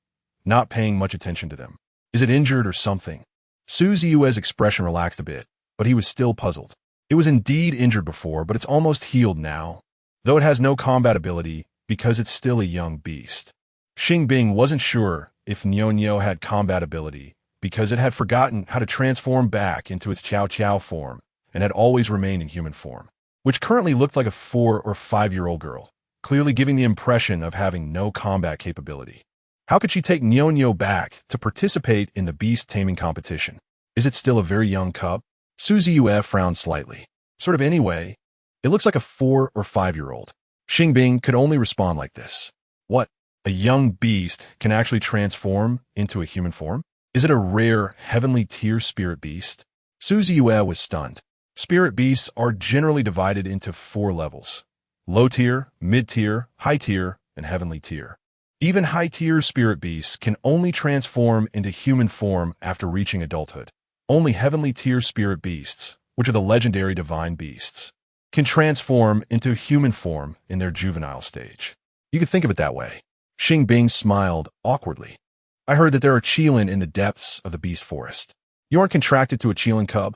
not paying much attention to them. Is it injured or something? Su Ziyue's expression relaxed a bit, but he was still puzzled. It was indeed injured before, but it's almost healed now, though it has no combat ability because it's still a young beast. Xing Bing wasn't sure if Nyo had combat ability because it had forgotten how to transform back into its Chow form and had always remained in human form, which currently looked like a 4 or 5-year-old girl, clearly giving the impression of having no combat capability. How could she take Nyo back to participate in the beast taming competition? Is it still a very young cub? Su Ziyue frowned slightly. Sort of anyway. It looks like a 4 or 5-year-old. Xing Bing could only respond like this. What? A young beast can actually transform into a human form? Is it a rare heavenly tier spirit beast? Su Ziyue was stunned. Spirit beasts are generally divided into 4 levels: low tier, mid tier, high tier, and heavenly tier. Even high tier spirit beasts can only transform into human form after reaching adulthood. Only heavenly tier spirit beasts, which are the legendary divine beasts, can transform into human form in their juvenile stage. You could think of it that way. Xing Bing smiled awkwardly. I heard that there are Qilin in the depths of the beast forest. You aren't contracted to a Qilin cub,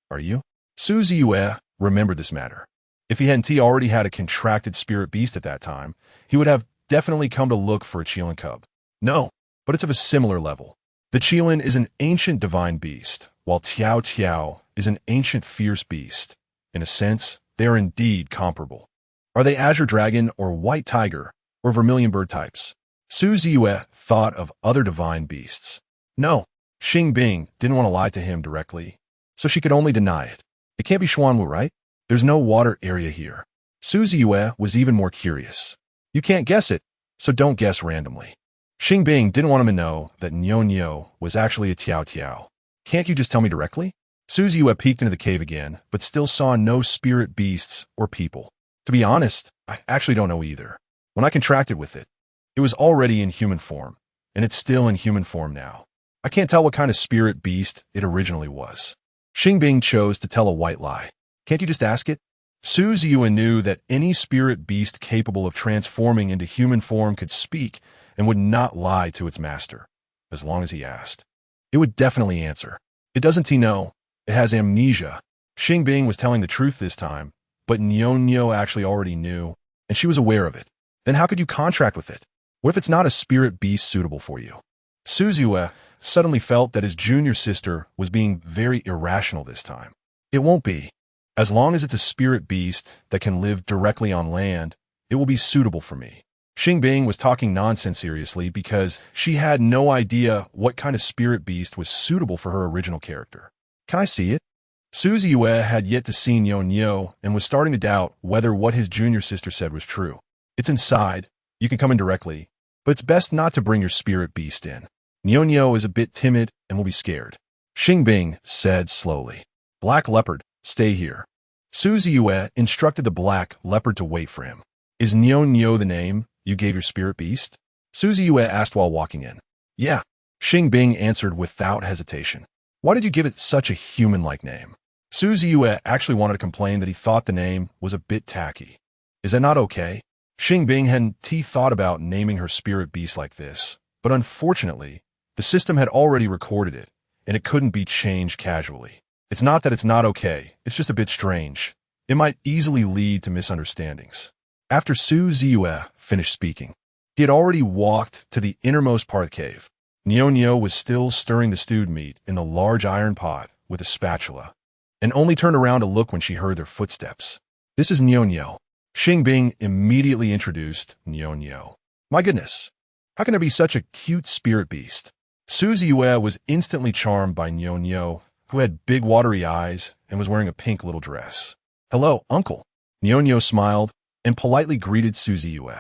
are you? Su Ziyue remembered this matter. If he hadn't already had a contracted spirit beast at that time, he would have definitely come to look for a Qilin cub. No, but it's of a similar level. The Qilin is an ancient divine beast, while Tiao is an ancient fierce beast. In a sense, they are indeed comparable. Are they azure dragon or white tiger or vermilion bird types? Su Ziyue thought of other divine beasts. No, Xing Bing didn't want to lie to him directly, so she could only deny it. It can't be Xuanwu, right? There's no water area here. Su Ziyue was even more curious. You can't guess it, so don't guess randomly. Xing Bing didn't want him to know that Nyo was actually a Tiao. Can't you just tell me directly? Su Ziyue peeked into the cave again, but still saw no spirit beasts or people. To be honest, I actually don't know either. When I contracted with it, it was already in human form, and it's still in human form now. I can't tell what kind of spirit beast it originally was. Xing Bing chose to tell a white lie. Can't you just ask it? Su Ziyue knew that any spirit beast capable of transforming into human form could speak and would not lie to its master, as long as he asked. It would definitely answer. It doesn't know. It has amnesia. Xing Bing was telling the truth this time, but Nyo actually already knew, and she was aware of it. Then how could you contract with it? What if it's not a spirit beast suitable for you? Su Ziyue suddenly felt that his junior sister was being very irrational this time. It won't be. As long as it's a spirit beast that can live directly on land, it will be suitable for me. Xing Bing was talking nonsense seriously because she had no idea what kind of spirit beast was suitable for her original character. Can I see it? Su Ziyue had yet to see Nyo and was starting to doubt whether what his junior sister said was true. It's inside. You can come in directly, but it's best not to bring your spirit beast in. Nyo is a bit timid and will be scared. Xing Bing said slowly. Black leopard, stay here. Suzy Yue instructed the black leopard to wait for him. Is Nyo the name you gave your spirit beast? Suzy Yue asked while walking in. Yeah. Xing Bing answered without hesitation. Why did you give it such a human-like name? Suzy Yue actually wanted to complain that he thought the name was a bit tacky. Is that not okay? Xing Bing hadn't thought about naming her spirit beast like this, but unfortunately, the system had already recorded it, and it couldn't be changed casually. It's not that it's not okay, it's just a bit strange. It might easily lead to misunderstandings. After Suzy Yue finished speaking, he had already walked to the innermost part of the cave. Nyo was still stirring the stewed meat in the large iron pot with a spatula, and only turned around to look when she heard their footsteps. This is Nyo. Xing Bing immediately introduced Nyo. My goodness, how can there be such a cute spirit beast? Suzy Yue was instantly charmed by Nyo, who had big watery eyes and was wearing a pink little dress. Hello, uncle. Nyo smiled and politely greeted Suzy Yue.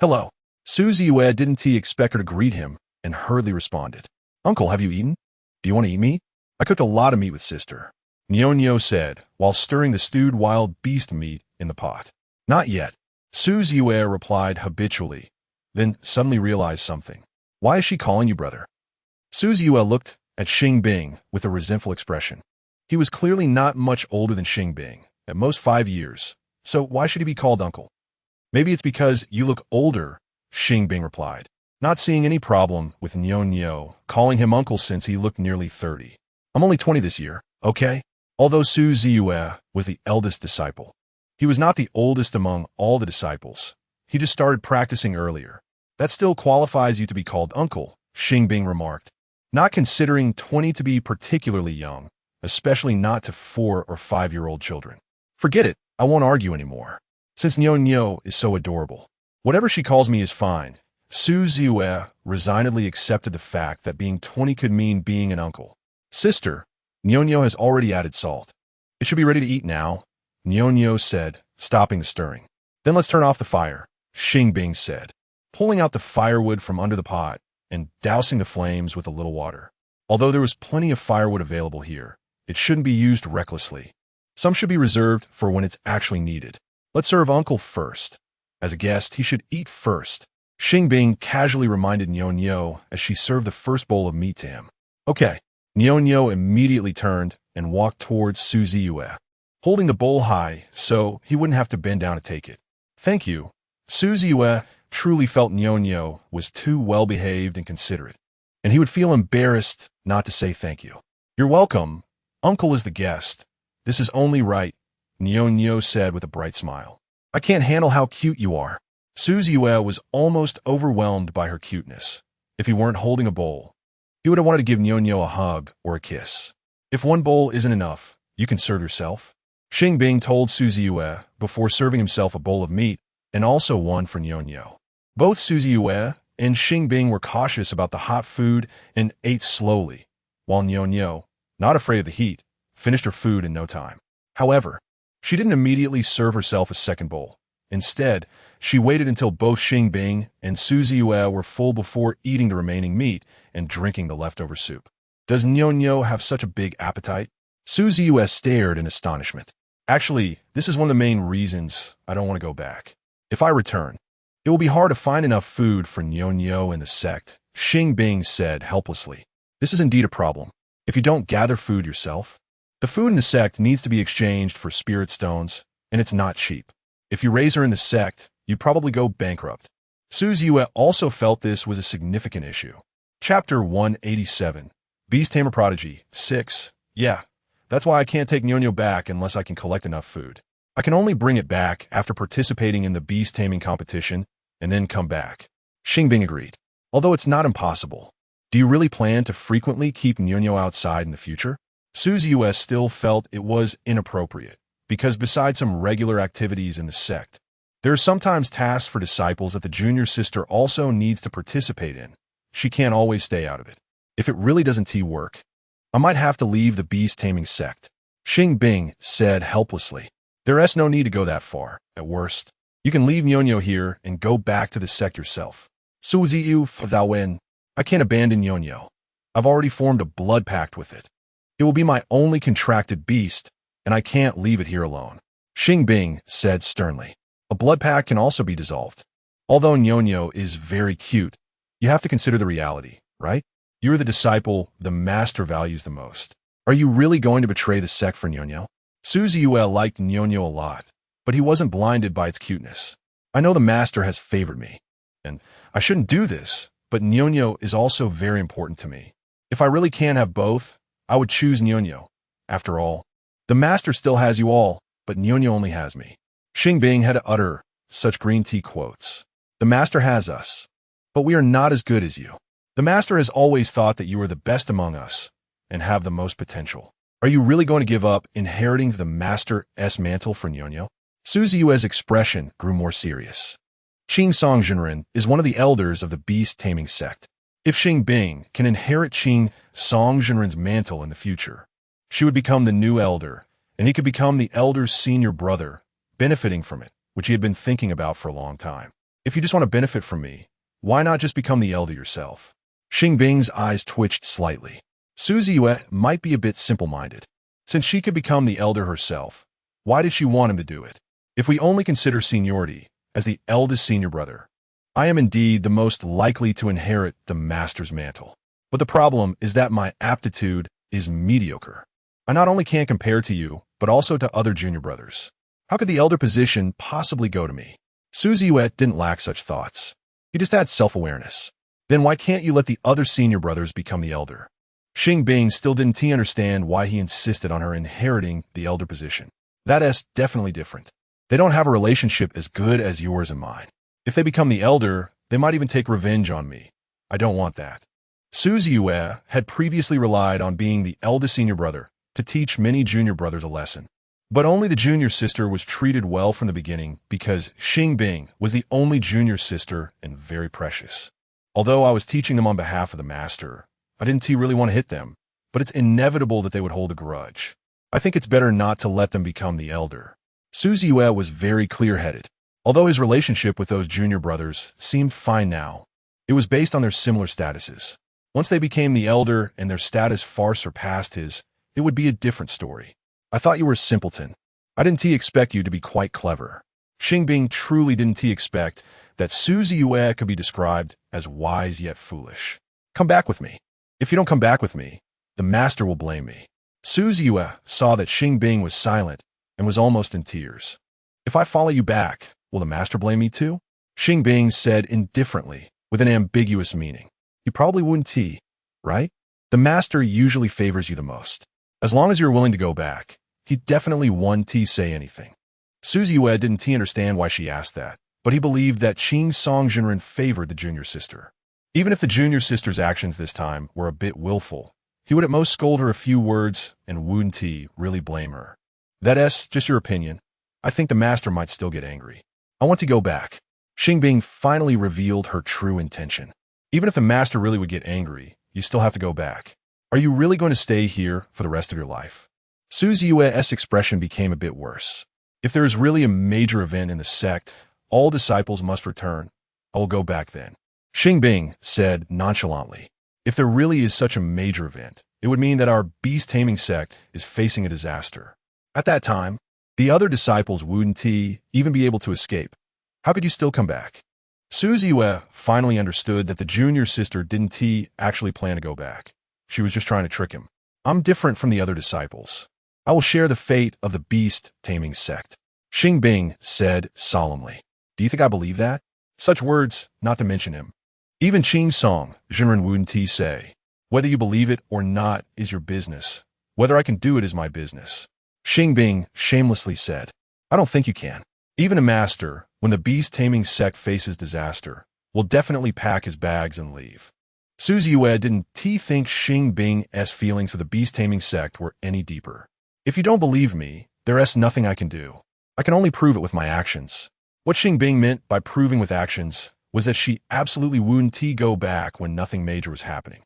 Hello. Suzy Yue didn't expect her to greet him and hurriedly responded. Uncle, have you eaten? Do you want to eat meat? I cooked a lot of meat with sister. Nyo said while stirring the stewed wild beast meat in the pot. Not yet. Suzy Yue replied habitually, then suddenly realized something. Why is she calling you brother? Suzy Yue looked at Xing Bing with a resentful expression. He was clearly not much older than Xing Bing, at most 5 years, so why should he be called uncle? Maybe it's because you look older, Xing Bing replied, not seeing any problem with Nyo calling him uncle since he looked nearly 30. I'm only 20 this year, okay? Although Suzy Yue was the eldest disciple, he was not the oldest among all the disciples. He just started practicing earlier. That still qualifies you to be called uncle, Xing Bing remarked, not considering 20 to be particularly young, especially not to 4 or 5-year-old children. Forget it, I won't argue anymore. Since Nyo is so adorable. Whatever she calls me is fine. Suzy Yue resignedly accepted the fact that being 20 could mean being an uncle. Sister, Nyo has already added salt. It should be ready to eat now, Nyo said, stopping the stirring. Then let's turn off the fire, Xing Bing said, pulling out the firewood from under the pot and dousing the flames with a little water. Although there was plenty of firewood available here, it shouldn't be used recklessly. Some should be reserved for when it's actually needed. Let's serve uncle first. As a guest, he should eat first. Xing Bing casually reminded Nyo as she served the first bowl of meat to him. Okay. Nyo immediately turned and walked towards Suzy Yue, holding the bowl high so he wouldn't have to bend down to take it. Thank you. Suzy Yue truly felt Nyo was too well-behaved and considerate, and he would feel embarrassed not to say thank you. You're welcome. Uncle is the guest. This is only right, Nyo said with a bright smile. I can't handle how cute you are. Suzy Yue was almost overwhelmed by her cuteness. If he weren't holding a bowl, he would have wanted to give Nyo a hug or a kiss. If one bowl isn't enough, you can serve yourself. Xing Bing told Suzy Yue before serving himself a bowl of meat and also one for Nyo. Both Suzy Yue and Xing Bing were cautious about the hot food and ate slowly, while Nyo, not afraid of the heat, finished her food in no time. However, she didn't immediately serve herself a second bowl. Instead, she waited until both Xing Bing and Suzy Yue were full before eating the remaining meat and drinking the leftover soup. Does Nyo have such a big appetite? Suzy Yue stared in astonishment. Actually, this is one of the main reasons I don't want to go back. If I return, it will be hard to find enough food for Nyo and the sect, Xing Bing said helplessly. This is indeed a problem. If you don't gather food yourself, the food in the sect needs to be exchanged for spirit stones, and it's not cheap. If you raise her in the sect, you'd probably go bankrupt. Suzy Yue also felt this was a significant issue. Chapter 187, Beast Tamer Prodigy, 6. Yeah, that's why I can't take Nyo back unless I can collect enough food. I can only bring it back after participating in the beast taming competition and then come back. Xing Bing agreed. Although it's not impossible. Do you really plan to frequently keep Nyo outside in the future? Suzy Yue still felt it was inappropriate, because besides some regular activities in the sect, there are sometimes tasks for disciples that the junior sister also needs to participate in. She can't always stay out of it. If it really doesn't work, I might have to leave the beast-taming sect, Xing Bing said helplessly. There is no need to go that far, at worst. You can leave Nyonyo here and go back to the sect yourself. FULL-IMMERSION. I can't abandon Nyonyo. I've already formed a blood pact with it. It will be my only contracted beast, and I can't leave it here alone. Xing Bing said sternly. A blood pact can also be dissolved. Although Nyonyo is very cute, you have to consider the reality, right? You're the disciple the master values the most. Are you really going to betray the sect for Nyonyo? Suziue liked Nyonyo a lot, but he wasn't blinded by its cuteness. I know the master has favored me, and I shouldn't do this, but Nyonyo is also very important to me. If I really can have both, I would choose Nyonyo. After all, the master still has you all, but Nyonyo only has me. Xing Bing had to utter such green tea quotes. The master has us, but we are not as good as you. The master has always thought that you are the best among us and have the most potential. Are you really going to give up inheriting the master's mantle for Nyonyo? Suziue's expression grew more serious. Xing Songjinren is one of the elders of the beast-taming sect. If Xing Bing can inherit Xing Songjinren's mantle in the future, she would become the new elder, and he could become the elder's senior brother, benefiting from it, which he had been thinking about for a long time. If you just want to benefit from me, why not just become the elder yourself? Xing Bing's eyes twitched slightly. Suziue might be a bit simple-minded. Since she could become the elder herself, why did she want him to do it? If we only consider seniority as the eldest senior brother, I am indeed the most likely to inherit the master's mantle. But the problem is that my aptitude is mediocre. I not only can't compare to you, but also to other junior brothers. How could the elder position possibly go to me? Suziue didn't lack such thoughts. He just had self-awareness. Then why can't you let the other senior brothers become the elder? Xing Bing still didn't understand why he insisted on her inheriting the elder position. That's definitely different. They don't have a relationship as good as yours and mine. If they become the elder, they might even take revenge on me. I don't want that. Suziue had previously relied on being the eldest senior brother to teach many junior brothers a lesson. But only the junior sister was treated well from the beginning because Xing Bing was the only junior sister and very precious. Although I was teaching them on behalf of the master, I didn't really want to hit them, but it's inevitable that they would hold a grudge. I think it's better not to let them become the elder. Suziue was very clear-headed. Although his relationship with those junior brothers seemed fine now, it was based on their similar statuses. Once they became the elder and their status far surpassed his, it would be a different story. I thought you were a simpleton. I didn't expect you to be quite clever. Xing Bing truly didn't expect that Suziue could be described as wise yet foolish. Come back with me. If you don't come back with me, the master will blame me. Suziue saw that Xing Bing was silent and was almost in tears. If I follow you back, will the master blame me too? Xing Bing said indifferently, with an ambiguous meaning. You probably wouldn't, right? The master usually favors you the most. As long as you're willing to go back, he definitely won't say anything. Suziue didn't understand why she asked that, but he believed that Xing Songjinren favored the junior sister. Even if the junior sister's actions this time were a bit willful, he would at most scold her a few words and wouldn't really blame her. That's just your opinion. I think the master might still get angry. I want to go back. Xing Bing finally revealed her true intention. Even if the master really would get angry, you still have to go back. Are you really going to stay here for the rest of your life? Suziue's expression became a bit worse. If there is really a major event in the sect, all disciples must return. I will go back then. Xing Bing said nonchalantly. If there really is such a major event, it would mean that our beast-taming sect is facing a disaster. At that time, the other disciples wouldn't even be able to escape. How could you still come back? Suziue finally understood that the junior sister didn't actually plan to go back. She was just trying to trick him. I'm different from the other disciples. I will share the fate of the beast-taming sect. Xing Bing said solemnly. Do you think I believe that? Such words, not to mention him. Even Xing Songjinren wouldn't say. Whether you believe it or not is your business. Whether I can do it is my business. Xing Bing shamelessly said. I don't think you can. Even a master, when the beast-taming sect faces disaster, will definitely pack his bags and leave. Suziue didn't think Xing Bing's feelings for the beast-taming sect were any deeper. If you don't believe me, there's nothing I can do. I can only prove it with my actions. What Xing Bing meant by proving with actions was that she absolutely wouldn't go back when nothing major was happening.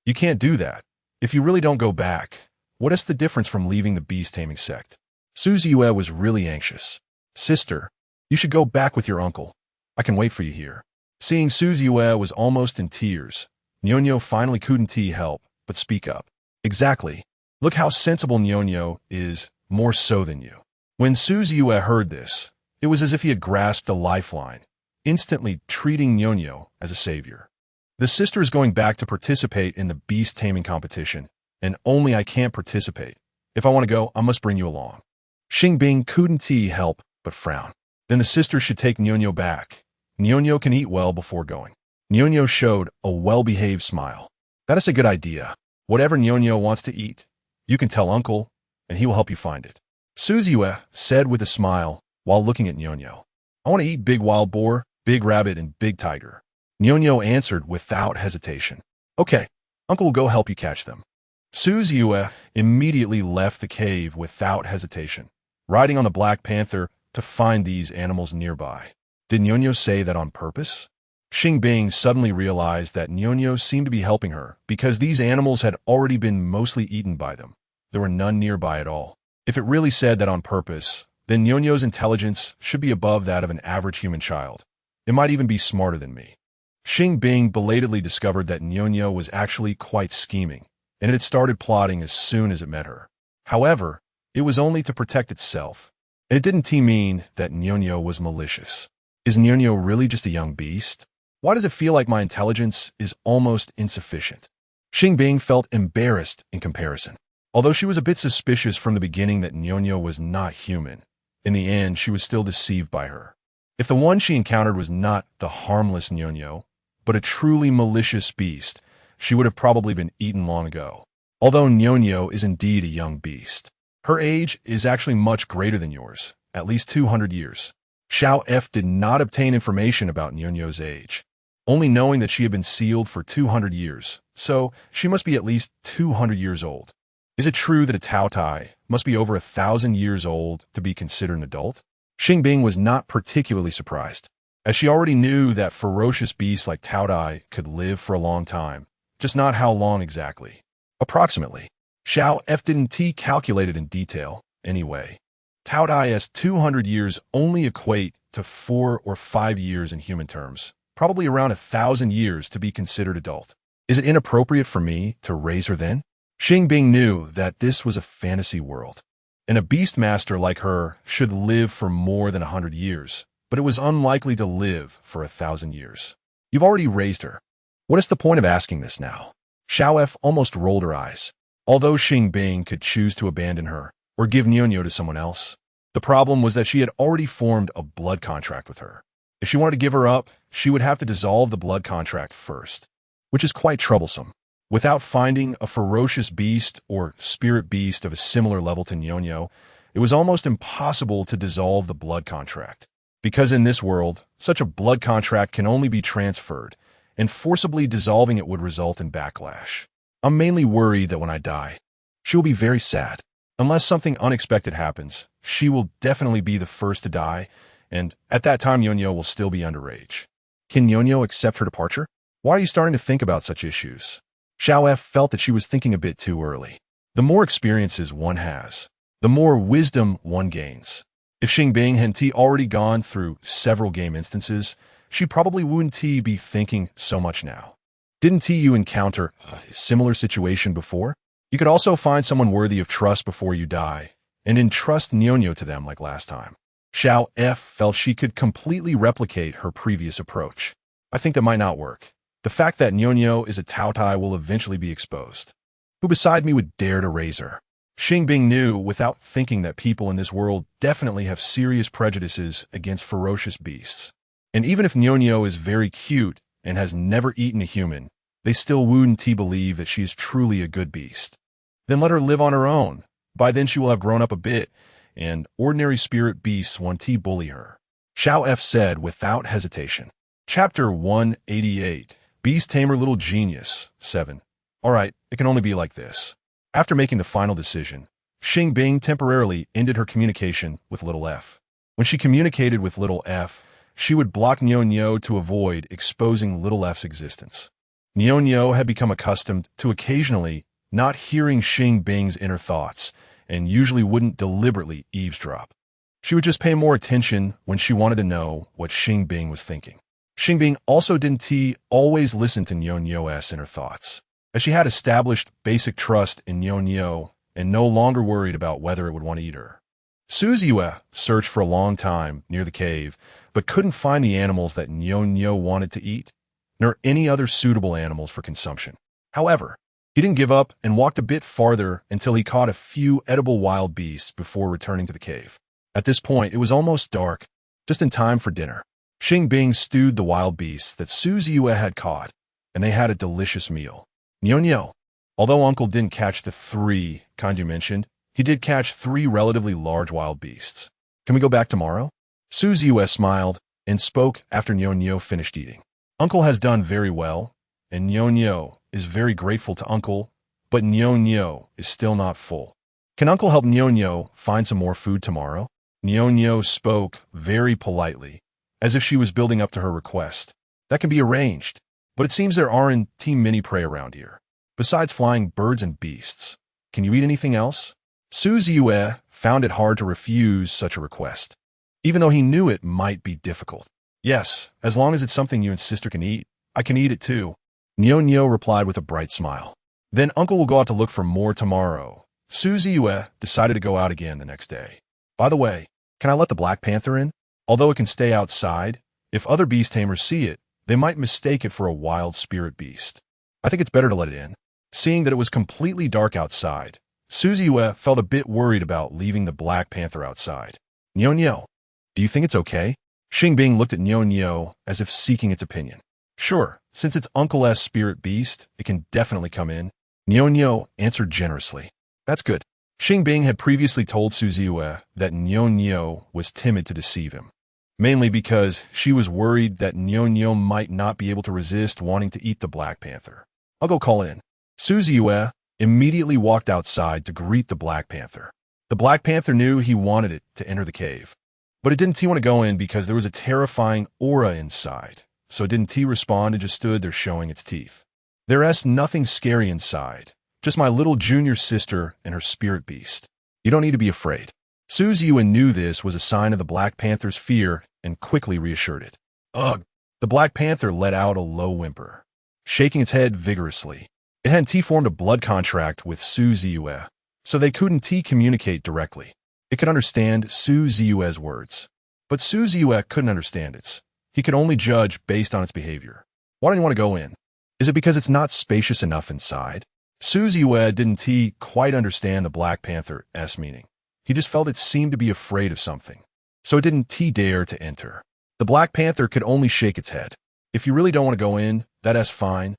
You can't do that. If you really don't go back, what is the difference from leaving the beast-taming sect? Suziue was really anxious. Sister, You should go back with your uncle. I can wait for you here. Seeing Suzy was almost in tears, Nyonyo finally couldn't help but speak up. Exactly. Look how sensible Nyonyo is, more so than you. When Suzy heard this, it was as if he had grasped a lifeline, instantly treating Nyonyo as a savior. The sister is going back to participate in the beast taming competition, and only I can't participate. If I want to go, I must bring you along. Xing Bing couldn't help but frown. Then the sister should take Nyonyo back. Nyonyo can eat well before going. Nyonyo showed a well-behaved smile. That is a good idea. Whatever Nyonyo wants to eat, you can tell uncle, and he will help you find it. Suzy said with a smile while looking at Nyonyo. I want to eat big wild boar, big rabbit, and big tiger. Nyonyo answered without hesitation. Okay, uncle will go help you catch them. Suzy immediately left the cave without hesitation, riding on the Black Panther to find these animals nearby. Did Nyonyo say that on purpose? Xing Bing suddenly realized that Nyonyo seemed to be helping her because these animals had already been mostly eaten by them. There were none nearby at all. If it really said that on purpose, then Nyonyo's intelligence should be above that of an average human child. It might even be smarter than me. Xing Bing belatedly discovered that Nyonyo was actually quite scheming, and it had started plotting as soon as it met her. However, it was only to protect itself, and it didn't mean that Nyonyo was malicious. Is Nyonyo really just a young beast? Why does it feel like my intelligence is almost insufficient? Xing Bing felt embarrassed in comparison. Although she was a bit suspicious from the beginning that Nyonyo was not human, in the end she was still deceived by her. If the one she encountered was not the harmless Nyonyo, but a truly malicious beast, she would have probably been eaten long ago. Although Nyonyo is indeed a young beast, her age is actually much greater than yours, at least 200 years. Xiao F did not obtain information about Nyonyo's age, only knowing that she had been sealed for 200 years, so she must be at least 200 years old. Is it true that a Taotai must be over 1,000 years old to be considered an adult? Xing Bing was not particularly surprised, as she already knew that ferocious beasts like Taotai could live for a long time, just not how long exactly. Approximately. Xiao F didn't calculate it in detail, anyway. Taotai 200 years only equate to 4 or 5 years in human terms, probably around 1,000 years to be considered adult. Is it inappropriate for me to raise her then? Xing Bing knew that this was a fantasy world, and a beast master like her should live for more than 100 years, but it was unlikely to live for 1,000 years. You've already raised her. What is the point of asking this now? Xiao F almost rolled her eyes. Although Xing Bing could choose to abandon her or give Nyonyo to someone else, the problem was that she had already formed a blood contract with her. If she wanted to give her up, she would have to dissolve the blood contract first, which is quite troublesome. Without finding a ferocious beast or spirit beast of a similar level to Nyonyo, it was almost impossible to dissolve the blood contract. Because in this world, such a blood contract can only be transferred, and forcibly dissolving it would result in backlash. I'm mainly worried that when I die, she will be very sad. Unless something unexpected happens, she will definitely be the first to die, and at that time Nyonyo will still be underage. Can Nyonyo accept her departure? Why are you starting to think about such issues? Xiao F felt that she was thinking a bit too early. The more experiences one has, the more wisdom one gains. If Xing Bing had already gone through several game instances, she probably wouldn't be thinking so much now. Didn't you encounter a similar situation before? You could also find someone worthy of trust before you die, and entrust Nyonyo to them like last time. Xiao F felt she could completely replicate her previous approach. I think that might not work. The fact that Nyonyo is a Taotai will eventually be exposed. Who beside me would dare to raise her? Xing Bing knew without thinking that people in this world definitely have serious prejudices against ferocious beasts. And even if Nyonyo is very cute and has never eaten a human, they still wouldn't believe that she is truly a good beast. Then let her live on her own. By then she will have grown up a bit, and ordinary spirit beasts won't bully her. Xiao F said without hesitation. Chapter 188. Beast Tamer Little Genius, 7. Alright, it can only be like this. After making the final decision, Xing Bing temporarily ended her communication with Little F. When she communicated with Little F, she would block Nyonyo to avoid exposing Little F's existence. Nyonyo had become accustomed to occasionally not hearing Xing Bing's inner thoughts, and usually wouldn't deliberately eavesdrop. She would just pay more attention when she wanted to know what Xing Bing was thinking. Xing Bing also didn't always listen to Nyo-Nyo's inner thoughts, as she had established basic trust in Nyo-Nyo and no longer worried about whether it would want to eat her. Suzy searched for a long time near the cave, but couldn't find the animals that Nyo-Nyo wanted to eat, nor any other suitable animals for consumption. However, he didn't give up and walked a bit farther until he caught a few edible wild beasts before returning to the cave. At this point, it was almost dark, just in time for dinner. Xing Bing stewed the wild beasts that Suzy had caught, and they had a delicious meal. Nyo-Nyo, although Uncle didn't catch the 3 kinds you mentioned, he did catch 3 relatively large wild beasts. Can we go back tomorrow? Suzy smiled and spoke after Nyo-Nyo finished eating. Uncle has done very well, and Nyo-Nyo is very grateful to Uncle, but Nyo-Nyo is still not full. Can Uncle help Nyo-Nyo find some more food tomorrow? Nyo-Nyo spoke very politely, as if she was building up to her request. That can be arranged, but it seems there aren't many prey around here. Besides flying birds and beasts, can you eat anything else? Suzy found it hard to refuse such a request, even though he knew it might be difficult. Yes, as long as it's something you and sister can eat, I can eat it too. Nyo-Nyo replied with a bright smile. Then Uncle will go out to look for more tomorrow. Suzy decided to go out again the next day. By the way, can I let the Black Panther in? Although it can stay outside, if other beast tamers see it, they might mistake it for a wild spirit beast. I think it's better to let it in. Seeing that it was completely dark outside, Suzy felt a bit worried about leaving the Black Panther outside. Nyo-Nyo, do you think it's okay? Xing Bing looked at Nyo-Nyo as if seeking its opinion. Sure, since it's Uncle's spirit beast, it can definitely come in. Nyo-Nyo answered generously. That's good. Xing Bing had previously told Suzy that Nyo-Nyo was timid to deceive him, mainly because she was worried that Nyo-Nyo might not be able to resist wanting to eat the Black Panther. I'll go call in. Suzy immediately walked outside to greet the Black Panther. The Black Panther knew he wanted it to enter the cave, but it didn't want to go in because there was a terrifying aura inside, so it didn't respond and just stood there showing its teeth. There's nothing scary inside, just my little junior sister and her spirit beast. You don't need to be afraid. Suzy knew this was a sign of the Black Panther's fear and quickly reassured it. Ugh! The Black Panther let out a low whimper, shaking its head vigorously. It hadn't formed a blood contract with Suzy, so they couldn't communicate directly. It could understand Suzy's words, but Suzy couldn't understand its. He could only judge based on its behavior. Why don't you want to go in? Is it because it's not spacious enough inside? Suzy didn't quite understand the Black Panther's meaning. He just felt it seemed to be afraid of something, so it didn't dare to enter. The Black Panther could only shake its head. If you really don't want to go in, that's fine,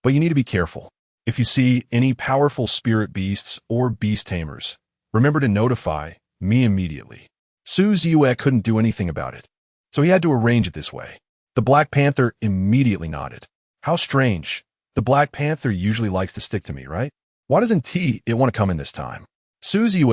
but you need to be careful. If you see any powerful spirit beasts or beast tamers, remember to notify me immediately. Suzy couldn't do anything about it, so he had to arrange it this way. The Black Panther immediately nodded. How strange. The Black Panther usually likes to stick to me, right? Why doesn't it want to come in this time? Suzy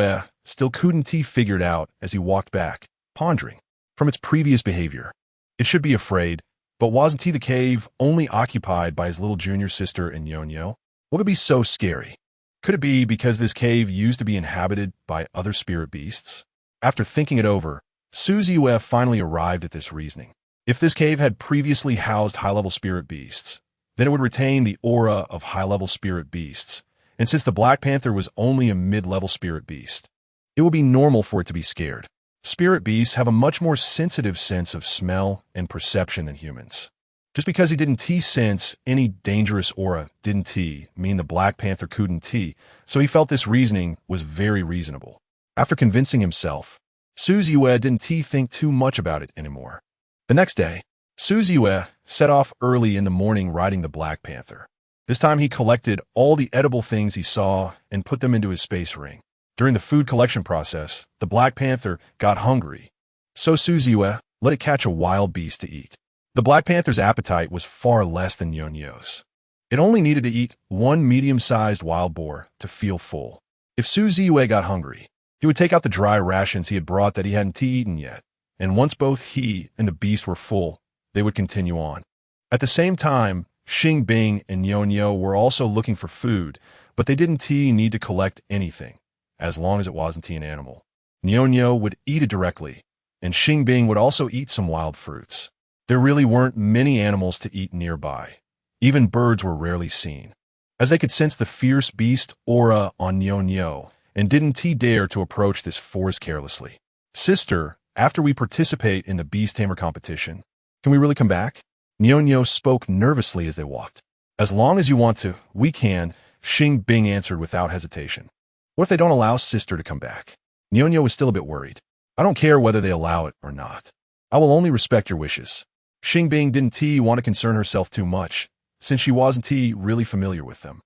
still couldn't figure it out as he walked back, pondering. From its previous behavior, it should be afraid, but wasn't the cave only occupied by his little junior sister and Nyo-Nyo? What could be so scary? Could it be because this cave used to be inhabited by other spirit beasts? After thinking it over, Suzy finally arrived at this reasoning. If this cave had previously housed high-level spirit beasts, then it would retain the aura of high-level spirit beasts, and since the Black Panther was only a mid-level spirit beast, it would be normal for it to be scared. Spirit beasts have a much more sensitive sense of smell and perception than humans. Just because he didn't sense any dangerous aura didn't mean the Black Panther couldn't so he felt this reasoning was very reasonable. After convincing himself, Suzy didn't think too much about it anymore. The next day, Suzy set off early in the morning riding the Black Panther. This time he collected all the edible things he saw and put them into his space ring. During the food collection process, the Black Panther got hungry, so Suzy let it catch a wild beast to eat. The Black Panther's appetite was far less than Nyo-Nyo's. It only needed to eat one medium-sized wild boar to feel full. If Suzy got hungry, he would take out the dry rations he had brought that he hadn't eaten yet, and once both he and the beast were full, they would continue on. At the same time, Xing Bing and Nyo-Nyo were also looking for food, but they didn't need to collect anything, as long as it wasn't an animal. Nyo would eat it directly, and Xing Bing would also eat some wild fruits. There really weren't many animals to eat nearby. Even birds were rarely seen, as they could sense the fierce beast aura on Nyo, and didn't dare to approach this forest carelessly. Sister, after we participate in the beast tamer competition, can we really come back? Nyo spoke nervously as they walked. As long as you want to, we can, Xing Bing answered without hesitation. What if they don't allow sister to come back? Nyo was still a bit worried. I don't care whether they allow it or not. I will only respect your wishes. Xing Bing didn't want to concern herself too much, since she wasn't really familiar with them.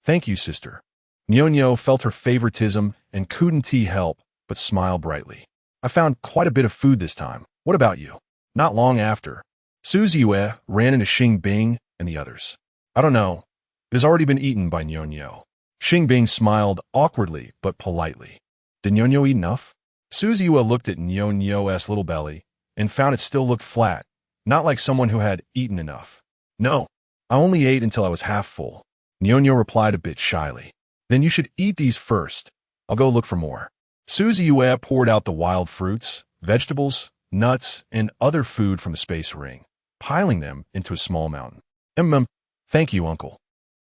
Thank you, sister. Nyo felt her favoritism and couldn't help but smile brightly. I found quite a bit of food this time. What about you? Not long after, Suzie ran into Xing Bing and the others. I don't know. It has already been eaten by Nyo. Xing Bing smiled awkwardly but politely. Did Nyo eat enough? Suzie looked at Nyo's little belly and found it still looked flat, not like someone who had eaten enough. No, I only ate until I was half full. Nyo replied a bit shyly. Then you should eat these first. I'll go look for more. Suzie poured out the wild fruits, vegetables, nuts, and other food from the space ring, piling them into a small mountain. Thank you, uncle.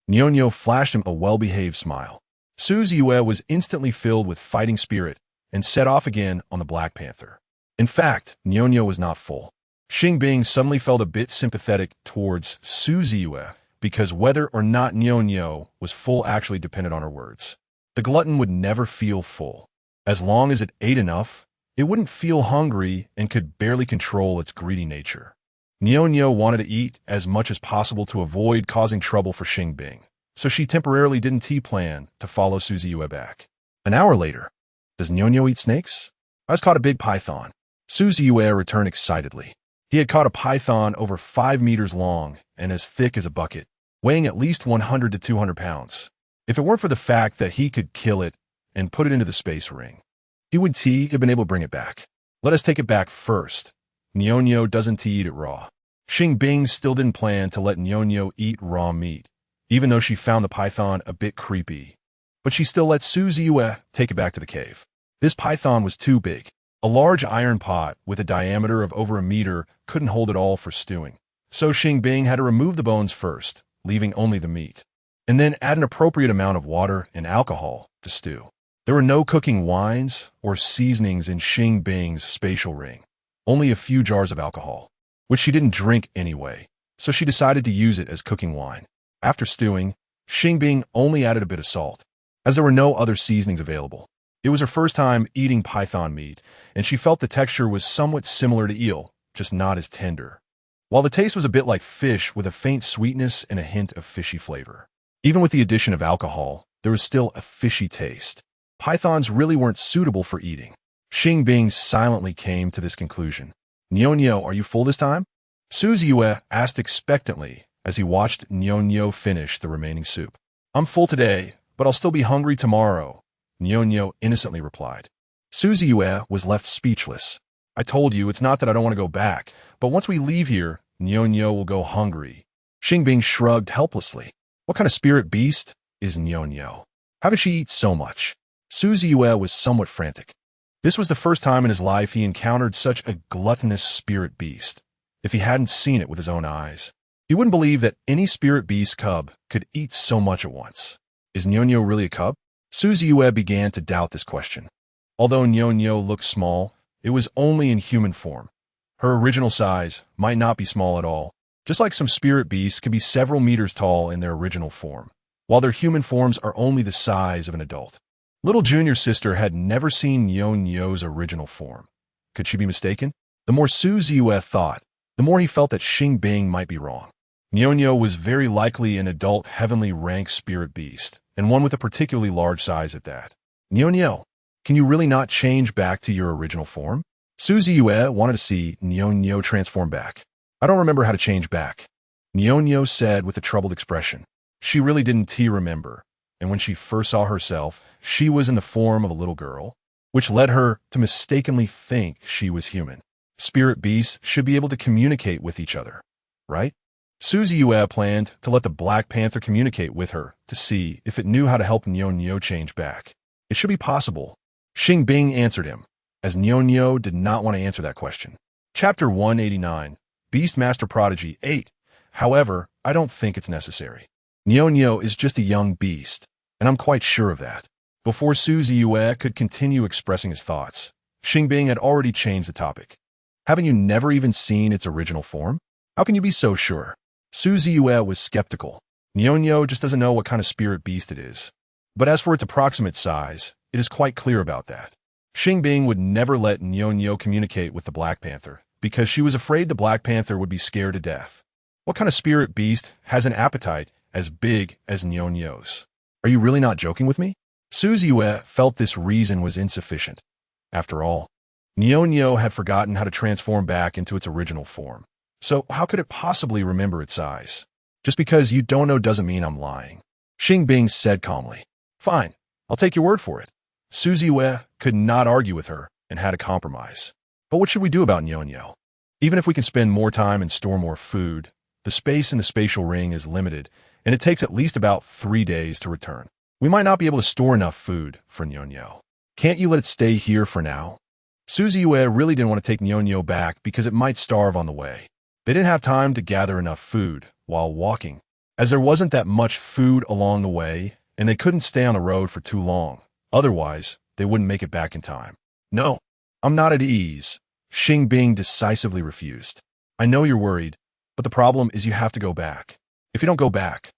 Nyo flashed him a well-behaved smile. Suzie was instantly filled with fighting spirit and set off again on the Black Panther. In fact, Nyo was not full. Xing Bing suddenly felt a bit sympathetic towards Suzie because whether or not Nyo was full actually depended on her words. The glutton would never feel full. As long as it ate enough, it wouldn't feel hungry and could barely control its greedy nature. Nyo wanted to eat as much as possible to avoid causing trouble for Xing Bing, so she temporarily didn't plan to follow Suzie back. An hour later, does Nyo eat snakes? I just caught a big python. Suzie returned excitedly. He had caught a python over 5 meters long and as thick as a bucket, weighing at least 100 to 200 pounds. If it weren't for the fact that he could kill it and put it into the space ring, he would have been able to bring it back. Let us take it back first. Nyo doesn't eat it raw. Xing Bing still didn't plan to let Nyo eat raw meat, even though she found the python a bit creepy. But she still let Suzie take it back to the cave. This python was too big. A large iron pot with a diameter of over 1 meter couldn't hold it all for stewing. So Xing Bing had to remove the bones first, leaving only the meat, and then add an appropriate amount of water and alcohol to stew. There were no cooking wines or seasonings in Xing Bing's spatial ring, only a few jars of alcohol, which she didn't drink anyway, so she decided to use it as cooking wine. After stewing, Xing Bing only added a bit of salt, as there were no other seasonings available. It was her first time eating python meat, and she felt the texture was somewhat similar to eel, just not as tender, while the taste was a bit like fish with a faint sweetness and a hint of fishy flavor. Even with the addition of alcohol, there was still a fishy taste. Pythons really weren't suitable for eating. Xing Bing silently came to this conclusion. Nyo, are you full this time? Suzie asked expectantly as he watched Nyo finish the remaining soup. I'm full today, but I'll still be hungry tomorrow, Nyo innocently replied. Suzie was left speechless. I told you, it's not that I don't want to go back, but once we leave here, Nyo will go hungry. Xing Bing shrugged helplessly. What kind of spirit beast is Nyo? How does she eat so much? Suzie was somewhat frantic. This was the first time in his life he encountered such a gluttonous spirit beast. If he hadn't seen it with his own eyes, he wouldn't believe that any spirit beast cub could eat so much at once. Is Nyo really a cub? Suzie began to doubt this question. Although Nyo looked small, it was only in human form. Her original size might not be small at all, just like some spirit beasts can be several meters tall in their original form, while their human forms are only the size of an adult. Little junior sister had never seen Nyo's original form. Could she be mistaken? The more Suzie thought, the more he felt that Xing Bing might be wrong. Nyo was very likely an adult heavenly rank spirit beast, and one with a particularly large size at that. Nyo, can you really not change back to your original form? Suzie wanted to see Nyo transform back. I don't remember how to change back, Nyo said with a troubled expression. She really didn't remember, and when she first saw herself, she was in the form of a little girl, which led her to mistakenly think she was human. Spirit beasts should be able to communicate with each other, right? Suzie planned to let the Black Panther communicate with her to see if it knew how to help Nyo change back. It should be possible, Xing Bing answered him, as Nyo did not want to answer that question. Chapter 189, Beastmaster Prodigy 8. However, I don't think it's necessary. Nyo is just a young beast, and I'm quite sure of that. Before Su Ziyue could continue expressing his thoughts, Xing Bing had already changed the topic. Haven't you never even seen its original form? How can you be so sure? Su Ziyue was skeptical. Nyo just doesn't know what kind of spirit beast it is. But as for its approximate size, it is quite clear about that. Xing Bing would never let Nyo communicate with the Black Panther, because she was afraid the Black Panther would be scared to death. What kind of spirit beast has an appetite as big as Nyo's? Are you really not joking with me? Su Ziyue felt this reason was insufficient. After all, Nyo had forgotten how to transform back into its original form. So how could it possibly remember its size? Just because you don't know doesn't mean I'm lying. Xing Bing said calmly. Fine, I'll take your word for it. Su Ziyue could not argue with her and had a compromise. But what should we do about Nyo? Even if we can spend more time and store more food, the space in the spatial ring is limited, and it takes at least about 3 days to return. We might not be able to store enough food for Nyo. Can't you let it stay here for now? Su Ziyue really didn't want to take Nyo back because it might starve on the way. They didn't have time to gather enough food while walking, as there wasn't that much food along the way, and they couldn't stay on the road for too long. Otherwise, they wouldn't make it back in time. No, I'm not at ease. Xing Bing decisively refused. I know you're worried, but the problem is you have to go back. If you don't go back,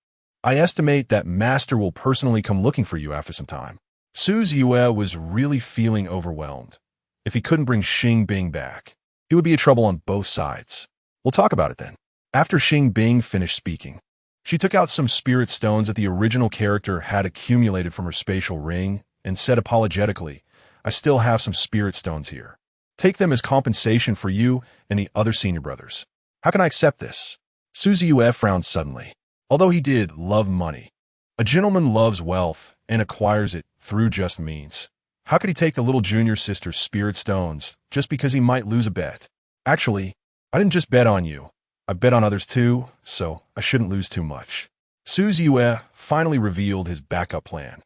I estimate that Master will personally come looking for you after some time. Su Ziyue was really feeling overwhelmed. If he couldn't bring Xing Bing back, he would be in trouble on both sides. We'll talk about it then. After Xing Bing finished speaking, she took out some spirit stones that the original character had accumulated from her spatial ring and said apologetically, I still have some spirit stones here. Take them as compensation for you and the other senior brothers. How can I accept this? Su Ziyue frowned suddenly. Although he did love money, a gentleman loves wealth and acquires it through just means. How could he take the little junior sister's spirit stones just because he might lose a bet? Actually, I didn't just bet on you. I bet on others too, so I shouldn't lose too much. Su Ziyue finally revealed his backup plan.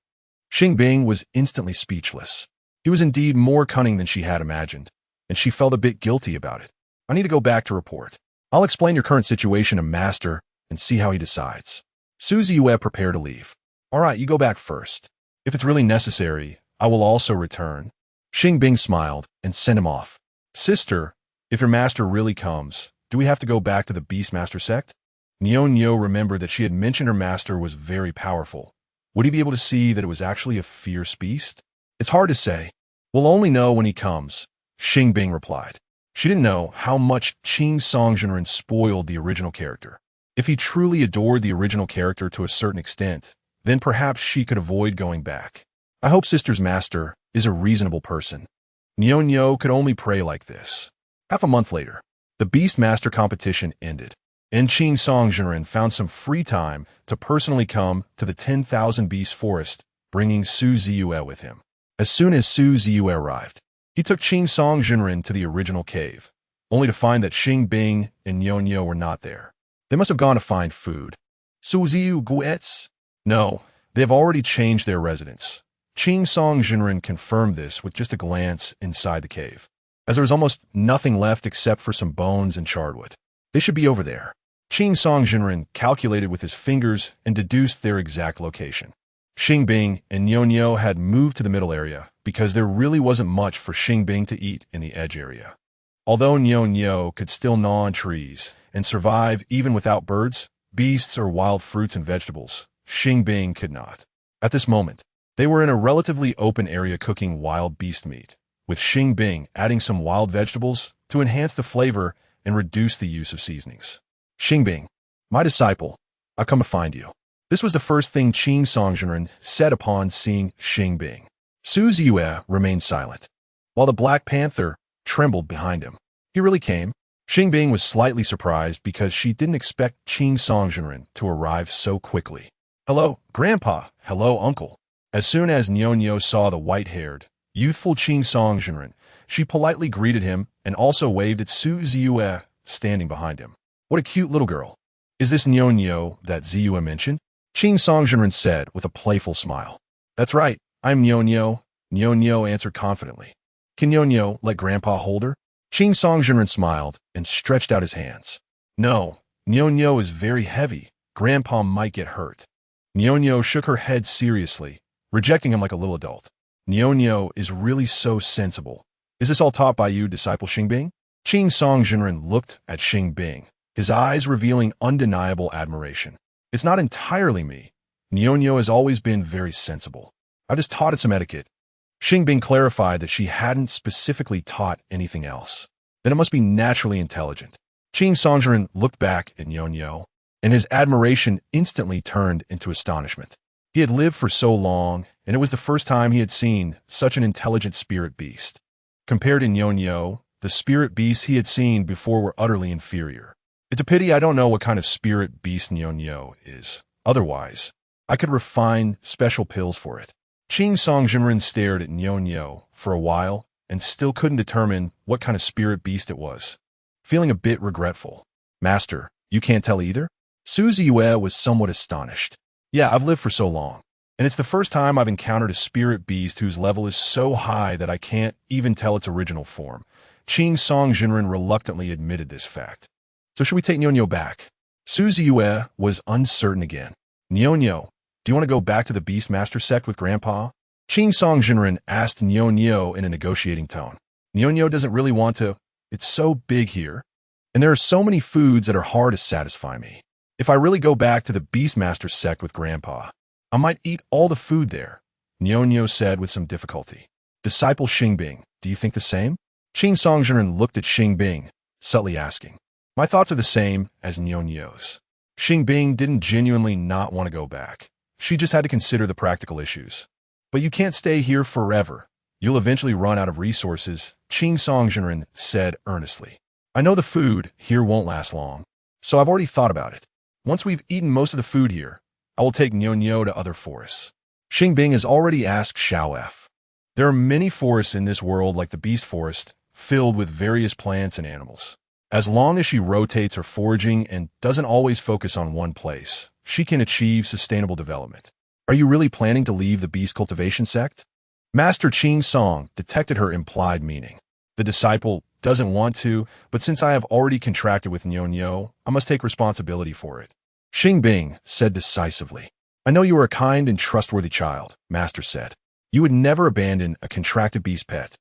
Xing Bing was instantly speechless. He was indeed more cunning than she had imagined, and she felt a bit guilty about it. I need to go back to report. I'll explain your current situation to Master and see how he decides. Su Ziyue prepared to leave. All right, you go back first. If it's really necessary, I will also return. Xing Bing smiled and sent him off. Sister, if your master really comes, do we have to go back to the Beastmaster sect? Nyo remembered that she had mentioned her master was very powerful. Would he be able to see that it was actually a fierce beast? It's hard to say. We'll only know when he comes, Xing Bing replied. She didn't know how much Xing Songjinren spoiled the original character. If he truly adored the original character to a certain extent, then perhaps she could avoid going back. I hope Sister's master is a reasonable person. Nyo could only pray like this. Half a month later, the Beastmaster competition ended, and Xing Songjinren found some free time to personally come to the 10,000 Beast Forest, bringing Su Ziyue with him. As soon as Su Ziyue arrived, he took Xing Songjinren to the original cave, only to find that Xing Bing and Nyo were not there. They must have gone to find food. Su Ziyue? No, they have already changed their residence. Xing Songjinren confirmed this with just a glance inside the cave, as there was almost nothing left except for some bones and charred. They should be over there. Xing Songjinren calculated with his fingers and deduced their exact location. Xing Bing and Nyo had moved to the middle area because there really wasn't much for Xing Bing to eat in the edge area. Although Nyo could still gnaw on trees and survive even without birds, beasts, or wild fruits and vegetables, Xing Bing could not. At this moment, they were in a relatively open area cooking wild beast meat, with Xing Bing adding some wild vegetables to enhance the flavor and reduce the use of seasonings. Xing Bing, my disciple, I've come to find you. This was the first thing Xing Songjinren said upon seeing Xing Bing. Su Ziyue remained silent, while the Black Panther trembled behind him. He really came. Xing Bing was slightly surprised because she didn't expect Xing Songjinren to arrive so quickly. Hello, Grandpa. Hello, Uncle. As soon as Nyo saw the white-haired, youthful Xing Songjinren, she politely greeted him and also waved at Su Ziyue, standing behind him. What a cute little girl. Is this Nyo that Ziyue mentioned? Xing Songjinren said with a playful smile. That's right, I'm Nyo, Nyo answered confidently. Can Nyo let Grandpa hold her? Xing Songjinren smiled and stretched out his hands. No, Nyo is very heavy. Grandpa might get hurt. Nyo shook her head seriously, rejecting him like a little adult. Nyo is really so sensible. Is this all taught by you, disciple Xing Bing? Xing Songjinren looked at Xing Bing, his eyes revealing undeniable admiration. It's not entirely me. Nyo has always been very sensible. I just taught it some etiquette. Xing Bing clarified that she hadn't specifically taught anything else. Then it must be naturally intelligent. Xing Songjinren looked back at Nyo, and his admiration instantly turned into astonishment. He had lived for so long, and it was the first time he had seen such an intelligent spirit beast. Compared to Nyo, the spirit beasts he had seen before were utterly inferior. It's a pity I don't know what kind of spirit beast Nyo is. Otherwise, I could refine special pills for it. Xing Songjinren stared at Nyo for a while and still couldn't determine what kind of spirit beast it was. Feeling a bit regretful. Master, you can't tell either? Suzy Yue was somewhat astonished. Yeah, I've lived for so long, and it's the first time I've encountered a spirit beast whose level is so high that I can't even tell its original form. Xing Songjinren reluctantly admitted this fact. So should we take Nyo back? Suzy Yue was uncertain again. Nyo, do you want to go back to the Beastmaster sect with Grandpa? Xing Songjinren asked Nyo in a negotiating tone. Nyo doesn't really want to. It's so big here, and there are so many foods that are hard to satisfy me. If I really go back to the Beastmaster sect with Grandpa, I might eat all the food there, Nyo said with some difficulty. Disciple Xing Bing, do you think the same? Xing Songjinren looked at Xing Bing, subtly asking. My thoughts are the same as Nyo's. Xing Bing didn't genuinely not want to go back. She just had to consider the practical issues. But you can't stay here forever. You'll eventually run out of resources, Xing Songjinren said earnestly. I know the food here won't last long, so I've already thought about it. Once we've eaten most of the food here, I will take Nyo to other forests. Xing Bing has already asked Xiao F. There are many forests in this world like the Beast Forest, filled with various plants and animals. As long as she rotates her foraging and doesn't always focus on one place, she can achieve sustainable development. Are you really planning to leave the beast cultivation sect? Master Qing Song detected her implied meaning. The disciple doesn't want to, but since I have already contracted with Nyo, I must take responsibility for it. Xing Bing said decisively. I know you are a kind and trustworthy child, Master said. You would never abandon a contracted beast pet.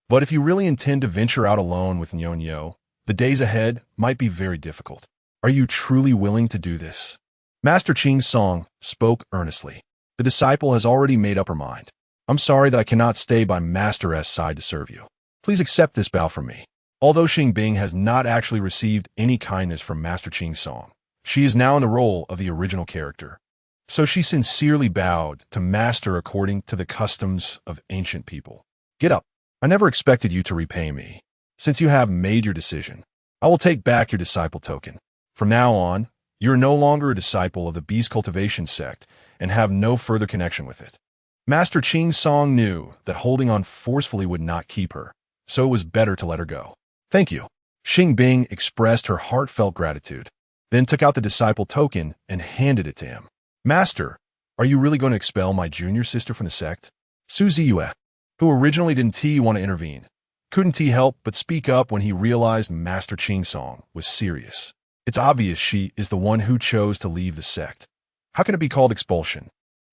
But if you really intend to venture out alone with Nyo, the days ahead might be very difficult. Are you truly willing to do this? Master Qing Song spoke earnestly. The disciple has already made up her mind. I'm sorry that I cannot stay by Master S side to serve you. Please accept this bow from me. Although Xing Bing has not actually received any kindness from Master Qing Song, she is now in the role of the original character. So she sincerely bowed to Master according to the customs of ancient people. Get up. I never expected you to repay me. Since you have made your decision, I will take back your disciple token. From now on, you are no longer a disciple of the beast cultivation sect and have no further connection with it. Master Qing Song knew that holding on forcefully would not keep her, so it was better to let her go. Thank you. Xing Bing expressed her heartfelt gratitude, then took out the disciple token and handed it to him. Master, are you really going to expel my junior sister from the sect? Suzy Yue, who originally didn't want to intervene, couldn't help but speak up when he realized Master Qing Song was serious. It's obvious she is the one who chose to leave the sect. How can it be called expulsion?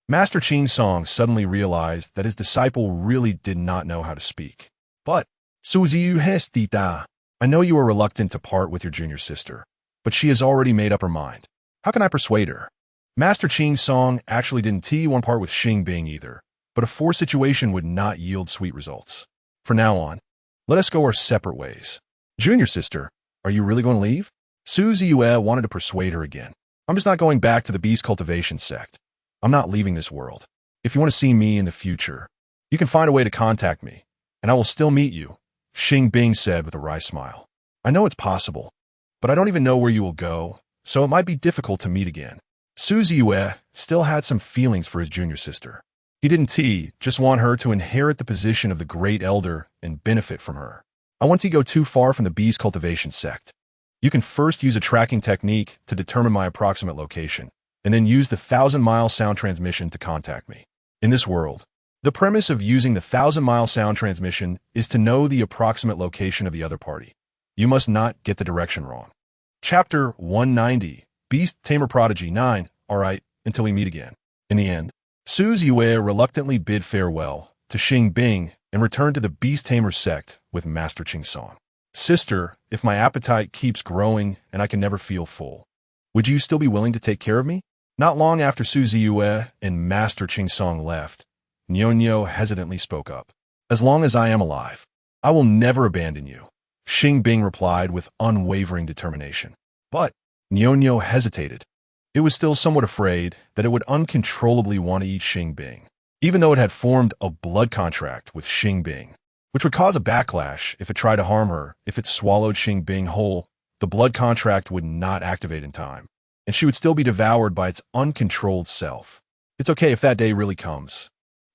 Master Qing Song suddenly realized that his disciple really did not know how to speak. But, Suzy Yue, I know you are reluctant to part with your junior sister, but she has already made up her mind. How can I persuade her? Master Qing Song actually didn't want to part with Xing Bing either, but a forced situation would not yield sweet results. From now on, let us go our separate ways. Junior sister, are you really going to leave? Suzy Yue wanted to persuade her again. I'm just not going back to the beast cultivation sect. I'm not leaving this world. If you want to see me in the future, you can find a way to contact me, and I will still meet you, Xing Bing said with a wry smile. I know it's possible, but I don't even know where you will go, so it might be difficult to meet again. Suzy Yue still had some feelings for his junior sister. He didn't just want her to inherit the position of the great elder and benefit from her. I want to go too far from the beast cultivation sect. You can first use a tracking technique to determine my approximate location, and then use the 1,000-mile sound transmission to contact me. In this world, The premise of using the 1,000-mile sound transmission is to know the approximate location of the other party. You must not get the direction wrong. Chapter 190, Beast Tamer Prodigy 9. All right, until we meet again. In the end, Su Ziyue reluctantly bid farewell to Xing Bing and returned to the Beast Tamer sect with Master Qingsong. Sister, if my appetite keeps growing and I can never feel full, would you still be willing to take care of me? Not long after Su Ziyue and Master Qingsong left, Nianyo hesitantly spoke up. As long as I am alive, I will never abandon you, Xing Bing replied with unwavering determination. But Nianyo hesitated. It was still somewhat afraid that it would uncontrollably want to eat Xing Bing, even though it had formed a blood contract with Xing Bing, which would cause a backlash if it tried to harm her. If it swallowed Xing Bing whole, the blood contract would not activate in time, and she would still be devoured by its uncontrolled self. It's okay if that day really comes.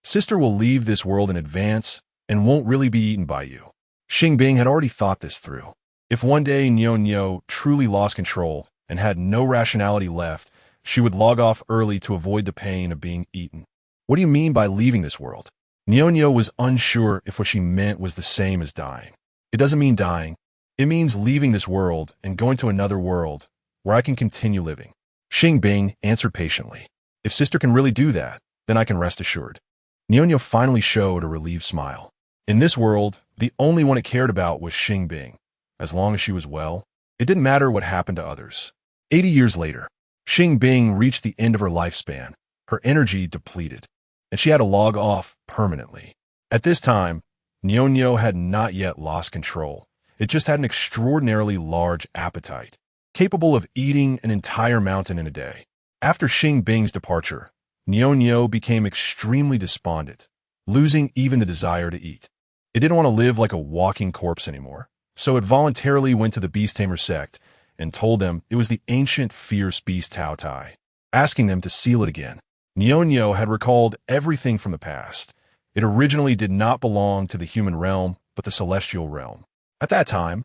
Sister will leave this world in advance and won't really be eaten by you. Xing Bing had already thought this through. If one day Nianyo truly lost control and had no rationality left, she would log off early to avoid the pain of being eaten. What do you mean by leaving this world? Nianyo was unsure if what she meant was the same as dying. It doesn't mean dying. It means leaving this world and going to another world where I can continue living. Xing Bing answered patiently. If sister can really do that, then I can rest assured. Nianyo finally showed a relieved smile. In this world, the only one it cared about was Xing Bing. As long as she was well, it didn't matter what happened to others. 80 years later, Xing Bing reached the end of her lifespan, her energy depleted, and she had to log off permanently. At this time, Nianyo had not yet lost control. It just had an extraordinarily large appetite, capable of eating an entire mountain in a day. After Xing Bing's departure, Nianyo became extremely despondent, losing even the desire to eat. It didn't want to live like a walking corpse anymore, so it voluntarily went to the Beast Tamer sect and told them it was the ancient fierce beast Tao Tai, asking them to seal it again. Nianyo had recalled everything from the past. It originally did not belong to the human realm, but the celestial realm. At that time,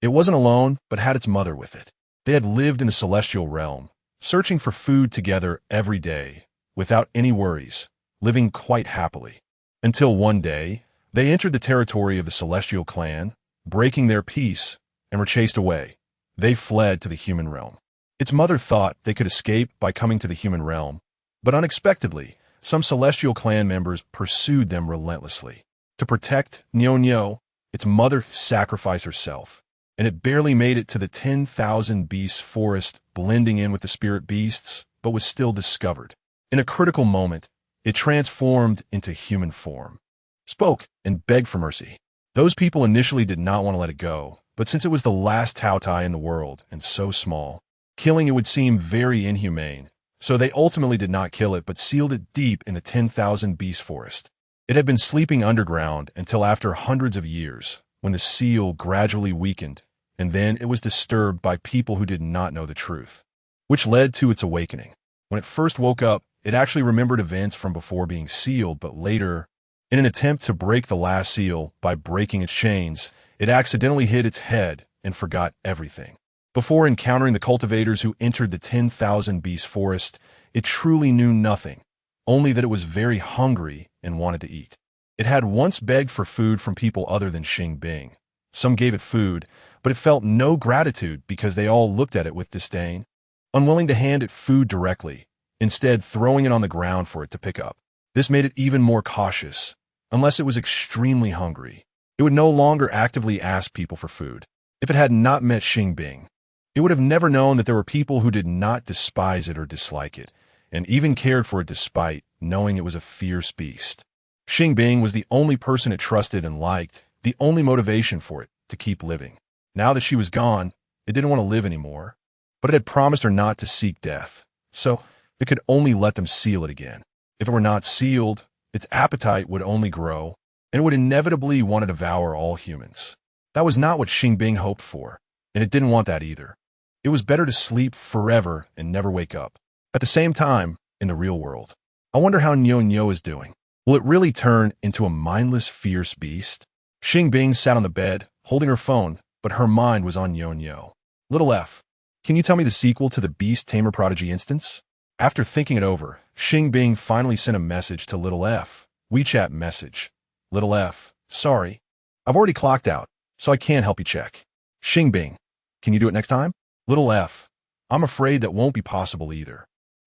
it wasn't alone, but had its mother with it. They had lived in the celestial realm, searching for food together every day, without any worries, living quite happily. Until one day, they entered the territory of the celestial clan, breaking their peace, and were chased away. They fled to the human realm. Its mother thought they could escape by coming to the human realm, but unexpectedly, some celestial clan members pursued them relentlessly. To protect Nianyo, its mother sacrificed herself, and it barely made it to the 10,000 beasts forest, blending in with the spirit beasts, but was still discovered. In a critical moment, it transformed into human form, spoke, and begged for mercy. Those people initially did not want to let it go, but since it was the last Tao Tai in the world and so small, killing it would seem very inhumane, so they ultimately did not kill it but sealed it deep in the 10,000 beast forest. It had been sleeping underground until after hundreds of years, when the seal gradually weakened, and then it was disturbed by people who did not know the truth, which led to its awakening. When it first woke up, it actually remembered events from before being sealed, but later, in an attempt to break the last seal by breaking its chains, it accidentally hit its head and forgot everything. Before encountering the cultivators who entered the 10,000 beast forest, it truly knew nothing, only that it was very hungry and wanted to eat. It had once begged for food from people other than Xing Bing. Some gave it food, but it felt no gratitude because they all looked at it with disdain, unwilling to hand it food directly, instead throwing it on the ground for it to pick up. This made it even more cautious. Unless it was extremely hungry, it would no longer actively ask people for food. If it had not met Xing Bing, it would have never known that there were people who did not despise it or dislike it, and even cared for it despite knowing it was a fierce beast. Xing Bing was the only person it trusted and liked, the only motivation for it to keep living. Now that she was gone, it didn't want to live anymore, but it had promised her not to seek death, so it could only let them seal it again. If it were not sealed, its appetite would only grow, and it would inevitably want to devour all humans. That was not what Xing Bing hoped for, and it didn't want that either. It was better to sleep forever and never wake up. At the same time, in the real world, I wonder how Nianyo is doing. Will it really turn into a mindless, fierce beast? Xing Bing sat on the bed, holding her phone, but her mind was on Nianyo. Little F, can you tell me the sequel to the Beast Tamer Prodigy instance? After thinking it over, Xing Bing finally sent a message to Little F, WeChat message. Little f. Sorry. I've already clocked out, so I can't help you check. Xing Bing. Can you do it next time? Little f. I'm afraid that won't be possible either.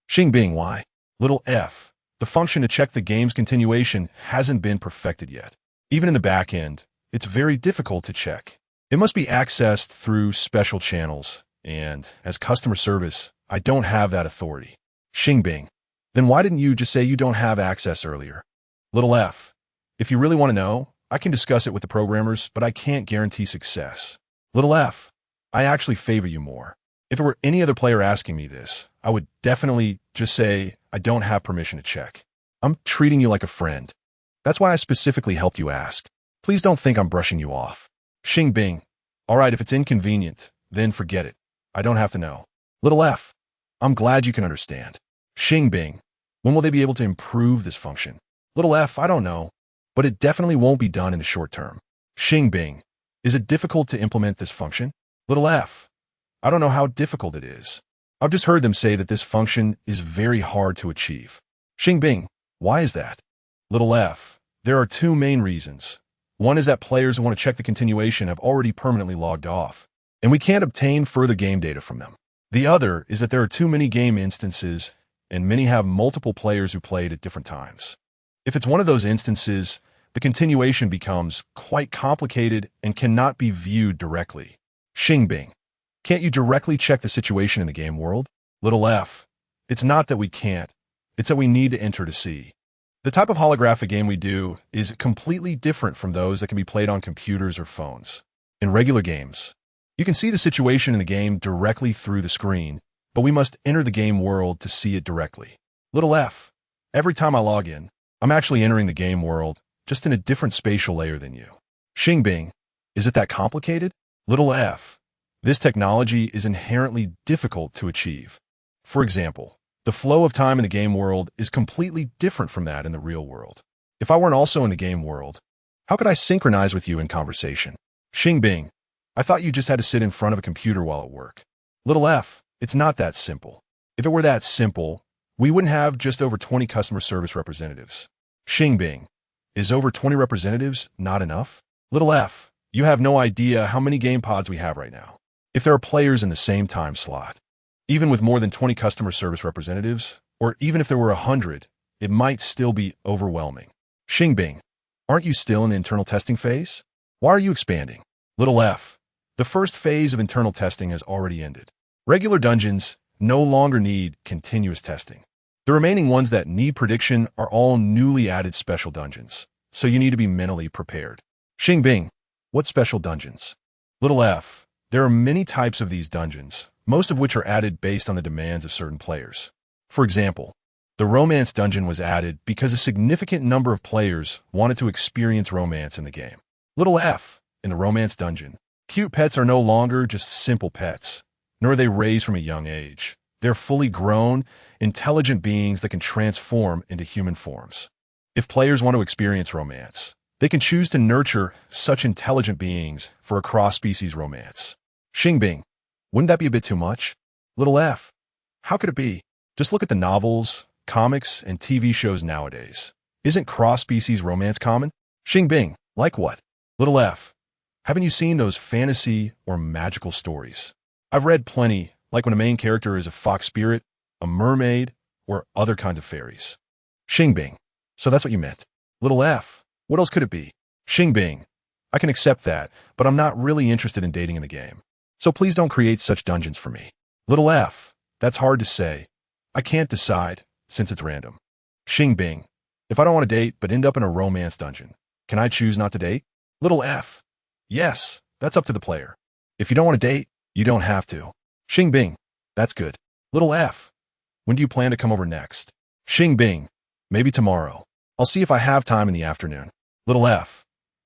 Xing Bing. Why? Little f. The function to check the game's continuation hasn't been perfected yet. Even in the back end, it's very difficult to check. It must be accessed through special channels, and as customer service, I don't have that authority. Xing Bing. Then why didn't you just say you don't have access earlier? Little f. If you really want to know, I can discuss it with the programmers, but I can't guarantee success. Little f. I actually favor you more. If it were any other player asking me this, I would definitely just say I don't have permission to check. I'm treating you like a friend. That's why I specifically helped you ask. Please don't think I'm brushing you off. Xing Bing. All right, if it's inconvenient, then forget it. I don't have to know. Little f. I'm glad you can understand. Xing Bing. When will they be able to improve this function? Little f. I don't know, but it definitely won't be done in the short term. Xing Bing. Is it difficult to implement this function? Little f. I don't know how difficult it is. I've just heard them say that this function is very hard to achieve. Xing Bing. Why is that? Little f. There are two main reasons. One is that players who want to check the continuation have already permanently logged off, and we can't obtain further game data from them. The other is that there are too many game instances, and many have multiple players who played at different times. If it's one of those instances, the continuation becomes quite complicated and cannot be viewed directly. Xing Bing. Can't you directly check the situation in the game world? Little f. It's not that we can't. It's that we need to enter to see. The type of holographic game we do is completely different from those that can be played on computers or phones. In regular games, you can see the situation in the game directly through the screen, but we must enter the game world to see it directly. Little f. Every time I log in, I'm actually entering the game world, just in a different spatial layer than you. Xing Bing. Is it that complicated? Little f. This technology is inherently difficult to achieve. For example, the flow of time in the game world is completely different from that in the real world. If I weren't also in the game world, how could I synchronize with you in conversation? Xing Bing. I thought you just had to sit in front of a computer while at work. Little f. It's not that simple. If it were that simple, we wouldn't have just over 20 customer service representatives. Xing Bing. Is over 20 representatives not enough? Little f. You have no idea how many game pods we have right now. If there are players in the same time slot, even with more than 20 customer service representatives, or even if there were 100, it might still be overwhelming. Xing Bing. Aren't you still in the internal testing phase? Why are you expanding? Little f. The first phase of internal testing has already ended. Regular dungeons no longer need continuous testing. The remaining ones that need prediction are all newly added special dungeons, so you need to be mentally prepared. Xing Bing. What special dungeons? Little f. There are many types of these dungeons, most of which are added based on the demands of certain players. For example, the romance dungeon was added because a significant number of players wanted to experience romance in the game. Little f. In the romance dungeon, cute pets are no longer just simple pets, nor are they raised from a young age. They're fully grown, intelligent beings that can transform into human forms. If players want to experience romance, they can choose to nurture such intelligent beings for a cross-species romance. Xing Bing. Wouldn't that be a bit too much? Little f. How could it be? Just look at the novels, comics, and TV shows nowadays. Isn't cross-species romance common? Xing Bing. Like what? Little f. Haven't you seen those fantasy or magical stories? I've read plenty, like when a main character is a fox spirit, a mermaid, or other kinds of fairies. Xing Bing. So that's what you meant. Little f. What else could it be? Xing Bing. I can accept that, but I'm not really interested in dating in the game. So please don't create such dungeons for me. Little f. That's hard to say. I can't decide, since it's random. Xing Bing. If I don't want to date but end up in a romance dungeon, can I choose not to date? Little f. Yes, that's up to the player. If you don't want to date, you don't have to. Xing Bing. That's good. Little f. When do you plan to come over next? Xing Bing. Maybe tomorrow. I'll see if I have time in the afternoon. Little f.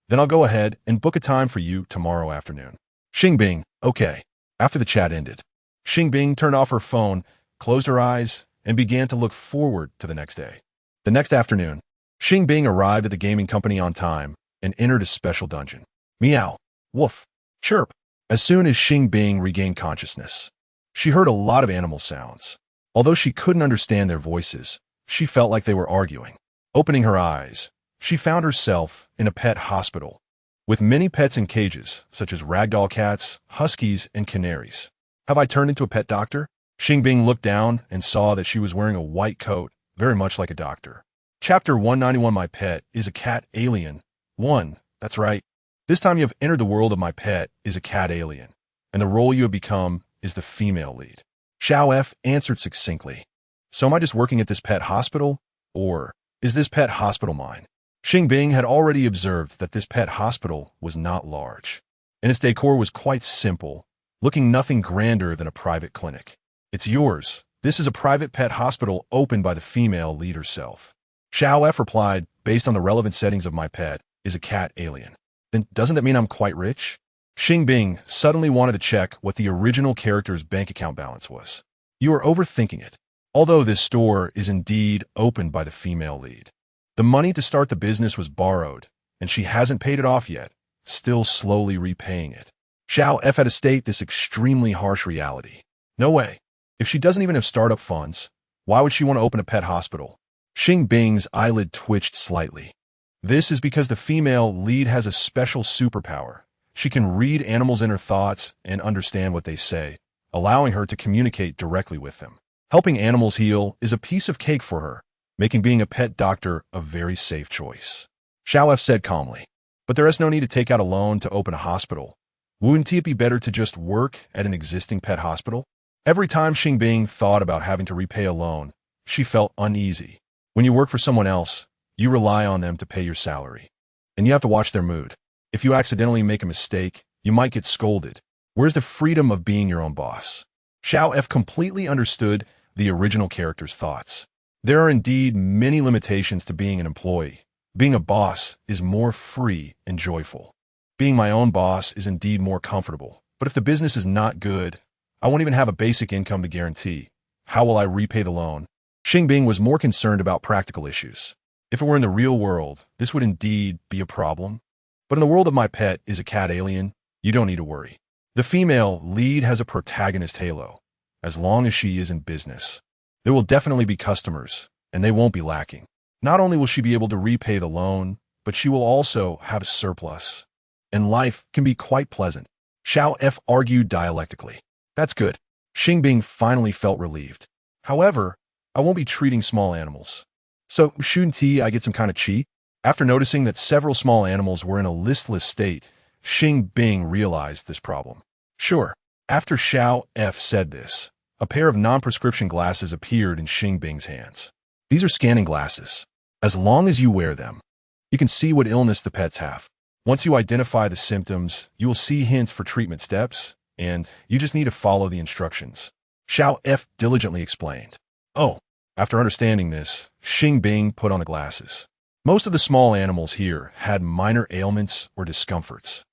Then I'll go ahead and book a time for you tomorrow afternoon. Xing Bing. Okay. After the chat ended, Xing Bing turned off her phone, closed her eyes, and began to look forward to the next day. The next afternoon, Xing Bing arrived at the gaming company on time and entered a special dungeon. Meow. Woof. Chirp. As soon as Xing Bing regained consciousness, she heard a lot of animal sounds. Although she couldn't understand their voices, she felt like they were arguing. Opening her eyes, She found herself in a pet hospital, with many pets in cages, such as ragdoll cats, huskies, and canaries. Have I turned into a pet doctor? Xing Bing looked down and saw that she was wearing a white coat, very much like a doctor. Chapter 191. My pet is a cat alien. 1. That's right. This time you have entered the world of my pet is a cat alien, and the role you have become is the female lead. Xiao F answered succinctly. So am I just working at this pet hospital, or is this pet hospital mine? Xing Bing had already observed that this pet hospital was not large, and its decor was quite simple, looking nothing grander than a private clinic. It's yours. This is a private pet hospital opened by the female lead herself. Xiao F replied, based on the relevant settings of my pet, is a cat alien. Then doesn't that mean I'm quite rich? Xing Bing suddenly wanted to check what the original character's bank account balance was. You are overthinking it. Although this store is indeed opened by the female lead, the money to start the business was borrowed, and she hasn't paid it off yet, still slowly repaying it. Xiao F had to state this extremely harsh reality. No way. If she doesn't even have startup funds, why would she want to open a pet hospital? Xing Bing's eyelid twitched slightly. This is because the female lead has a special superpower. She can read animals' inner thoughts and understand what they say, allowing her to communicate directly with them. Helping animals heal is a piece of cake for her, making being a pet doctor a very safe choice. Xiao F said calmly, but there is no need to take out a loan to open a hospital. Wouldn't it be better to just work at an existing pet hospital? Every time Xing Bing thought about having to repay a loan, she felt uneasy. When you work for someone else, you rely on them to pay your salary, and you have to watch their mood. If you accidentally make a mistake, you might get scolded. Where's the freedom of being your own boss? Xiao F completely understood the original character's thoughts. There are indeed many limitations to being an employee. Being a boss is more free and joyful. Being my own boss is indeed more comfortable. But if the business is not good, I won't even have a basic income to guarantee. How will I repay the loan? Xing Bing was more concerned about practical issues. If it were in the real world, this would indeed be a problem. But in the world of my pet is a cat alien, you don't need to worry. The female lead has a protagonist halo. As long as she is in business, there will definitely be customers, and they won't be lacking. Not only will she be able to repay the loan, but she will also have a surplus. And life can be quite pleasant. Xiao F argued dialectically. That's good. Xing Bing finally felt relieved. However, I won't be treating small animals. So shouldn't I get some kind of cheat? After noticing that several small animals were in a listless state, Xing Bing realized this problem. Sure. After Xiao F said this, a pair of non-prescription glasses appeared in Xing Bing's hands. These are scanning glasses. As long as you wear them, you can see what illness the pets have. Once you identify the symptoms, you will see hints for treatment steps, and you just need to follow the instructions. Xiao F diligently explained. Oh, after understanding this, Xing Bing put on the glasses. Most of the small animals here had minor ailments or discomforts.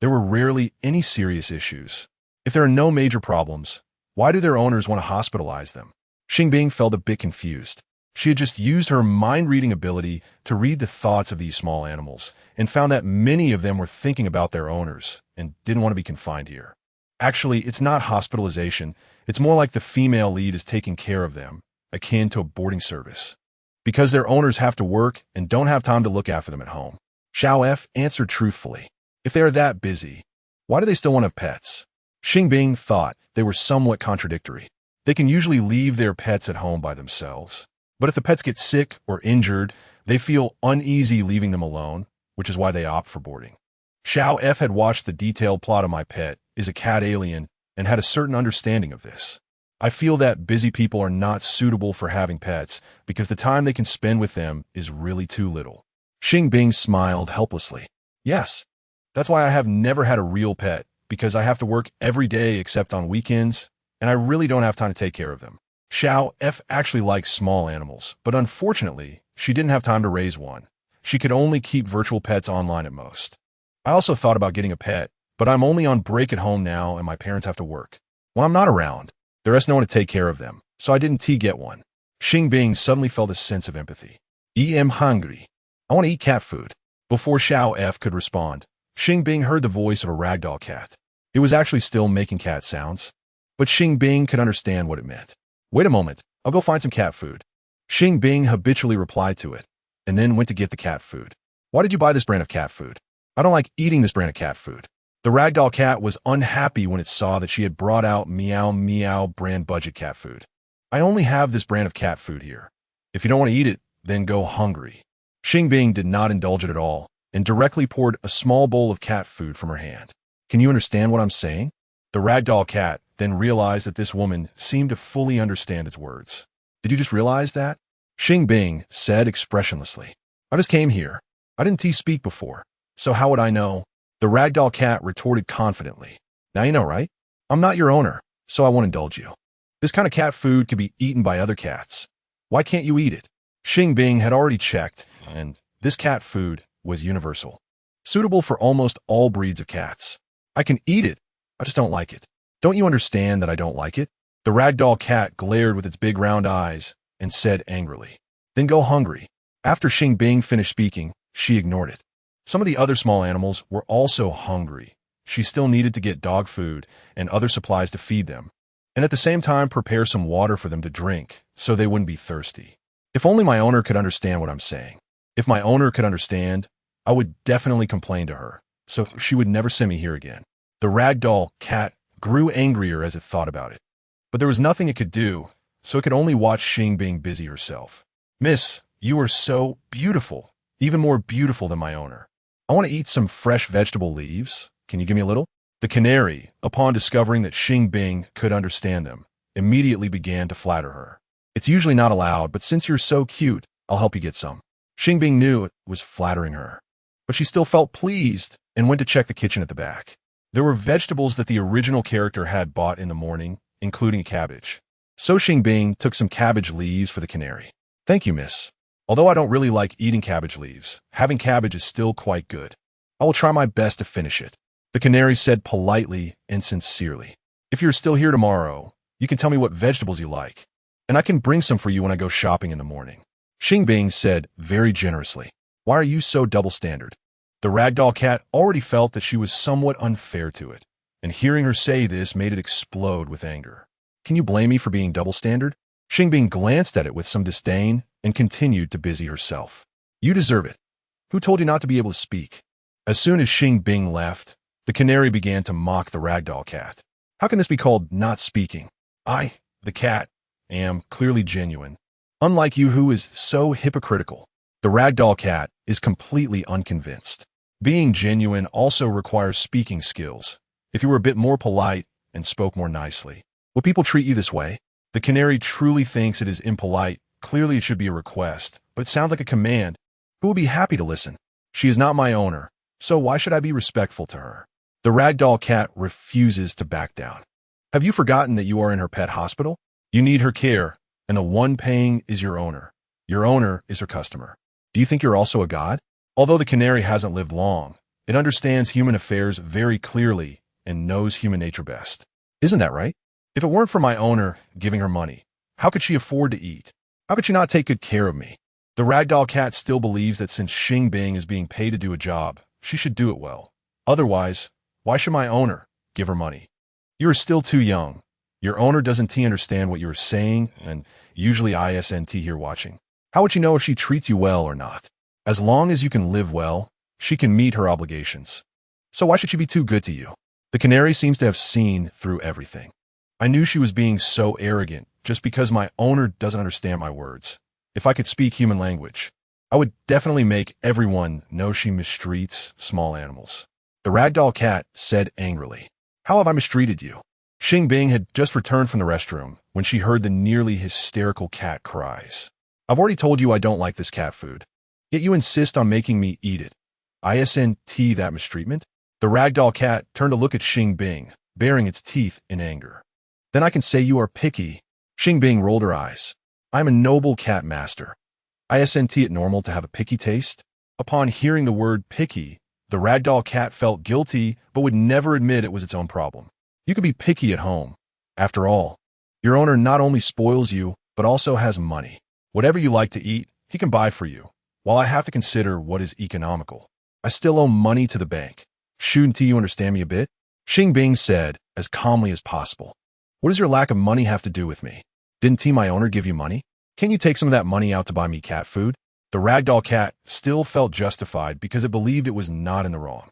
There were rarely any serious issues. If there are no major problems, why do their owners want to hospitalize them? Xing Bing felt a bit confused. She had just used her mind-reading ability to read the thoughts of these small animals and found that many of them were thinking about their owners and didn't want to be confined here. Actually, it's not hospitalization. It's more like the female lead is taking care of them, akin to a boarding service, because their owners have to work and don't have time to look after them at home. Xiao F answered truthfully. If they are that busy, why do they still want to have pets? Xing Bing thought they were somewhat contradictory. They can usually leave their pets at home by themselves. But if the pets get sick or injured, they feel uneasy leaving them alone, which is why they opt for boarding. Xiao F had watched the detailed plot of my pet is a cat alien and had a certain understanding of this. I feel that busy people are not suitable for having pets because the time they can spend with them is really too little. Xing Bing smiled helplessly. Yes, that's why I have never had a real pet, because I have to work every day except on weekends, and I really don't have time to take care of them. Xiao F actually likes small animals, but unfortunately, she didn't have time to raise one. She could only keep virtual pets online at most. I also thought about getting a pet, but I'm only on break at home now and my parents have to work. When I'm not around, there is no one to take care of them, so I didn't get one. Xing Bing suddenly felt a sense of empathy. I'm hungry. I want to eat cat food. Before Xiao F could respond, Xing Bing heard the voice of a ragdoll cat. It was actually still making cat sounds, but Xing Bing could understand what it meant. Wait a moment, I'll go find some cat food. Xing Bing habitually replied to it, and then went to get the cat food. Why did you buy this brand of cat food? I don't like eating this brand of cat food. The ragdoll cat was unhappy when it saw that she had brought out Meow Meow brand budget cat food. I only have this brand of cat food here. If you don't want to eat it, then go hungry. Xing Bing did not indulge it at all and directly poured a small bowl of cat food from her hand. Can you understand what I'm saying? The ragdoll cat then realized that this woman seemed to fully understand its words. Did you just realize that? Xing Bing said expressionlessly. I just came here. I didn't speak before, so how would I know? The ragdoll cat retorted confidently. Now you know, right? I'm not your owner, so I won't indulge you. This kind of cat food could be eaten by other cats. Why can't you eat it? Xing Bing had already checked, and this cat food was universal, suitable for almost all breeds of cats. I can eat it, I just don't like it. Don't you understand that I don't like it? The ragdoll cat glared with its big round eyes and said angrily. Then go hungry. After Xing Bing finished speaking, she ignored it. Some of the other small animals were also hungry. She still needed to get dog food and other supplies to feed them, and at the same time prepare some water for them to drink so they wouldn't be thirsty. If only my owner could understand what I'm saying. If my owner could understand, I would definitely complain to her, so she would never send me here again. The ragdoll cat grew angrier as it thought about it. But there was nothing it could do, so it could only watch Xing Bing busy herself. Miss, you are so beautiful, even more beautiful than my owner. I want to eat some fresh vegetable leaves. Can you give me a little? The canary, upon discovering that Xing Bing could understand them, immediately began to flatter her. It's usually not allowed, but since you're so cute, I'll help you get some. Xing Bing knew it was flattering her, but she still felt pleased and went to check the kitchen at the back. There were vegetables that the original character had bought in the morning, including cabbage. So Xing Bing took some cabbage leaves for the canary. Thank you, miss. Although I don't really like eating cabbage leaves, having cabbage is still quite good. I will try my best to finish it. The canary said politely and sincerely. If you're still here tomorrow, you can tell me what vegetables you like, and I can bring some for you when I go shopping in the morning. Xing Bing said very generously. Why are you so double standard? The ragdoll cat already felt that she was somewhat unfair to it, and hearing her say this made it explode with anger. Can you blame me for being double standard? Xing Bing glanced at it with some disdain and continued to busy herself. You deserve it. Who told you not to be able to speak? As soon as Xing Bing left, the canary began to mock the ragdoll cat. How can this be called not speaking? I, the cat, am clearly genuine. Unlike you who is so hypocritical. The ragdoll cat is completely unconvinced. Being genuine also requires speaking skills. If you were a bit more polite and spoke more nicely, would people treat you this way? The canary truly thinks it is impolite. Clearly it should be a request, but it sounds like a command. Who will be happy to listen? She is not my owner, so why should I be respectful to her? The ragdoll cat refuses to back down. Have you forgotten that you are in her pet hospital? You need her care, and the one paying is your owner. Your owner is her customer. Do you think you're also a god? Although the canary hasn't lived long, it understands human affairs very clearly and knows human nature best. Isn't that right? If it weren't for my owner giving her money, how could she afford to eat? How could she not take good care of me? The ragdoll cat still believes that since Xing Bing is being paid to do a job, she should do it well. Otherwise, why should my owner give her money? You are still too young. Your owner doesn't understand what you are saying, and usually isn't here watching. How would she know if she treats you well or not? As long as you can live well, she can meet her obligations. So why should she be too good to you? The canary seems to have seen through everything. I knew she was being so arrogant just because my owner doesn't understand my words. If I could speak human language, I would definitely make everyone know she mistreats small animals. The ragdoll cat said angrily. How have I mistreated you? Xing Bing had just returned from the restroom when she heard the nearly hysterical cat cries. I've already told you I don't like this cat food, yet you insist on making me eat it. Isn't that mistreatment? The ragdoll cat turned to look at Xing Bing, baring its teeth in anger. Then I can say you are picky. Xing Bing rolled her eyes. I'm a noble cat master. Isn't it normal to have a picky taste? Upon hearing the word picky, the ragdoll cat felt guilty but would never admit it was its own problem. You could be picky at home. After all, your owner not only spoils you, but also has money. Whatever you like to eat, he can buy for you. While I have to consider what is economical, I still owe money to the bank. Shouldn't you understand me a bit? Xing Bing said, as calmly as possible. What does your lack of money have to do with me? Didn't my owner give you money? Can you take some of that money out to buy me cat food? The ragdoll cat still felt justified because it believed it was not in the wrong.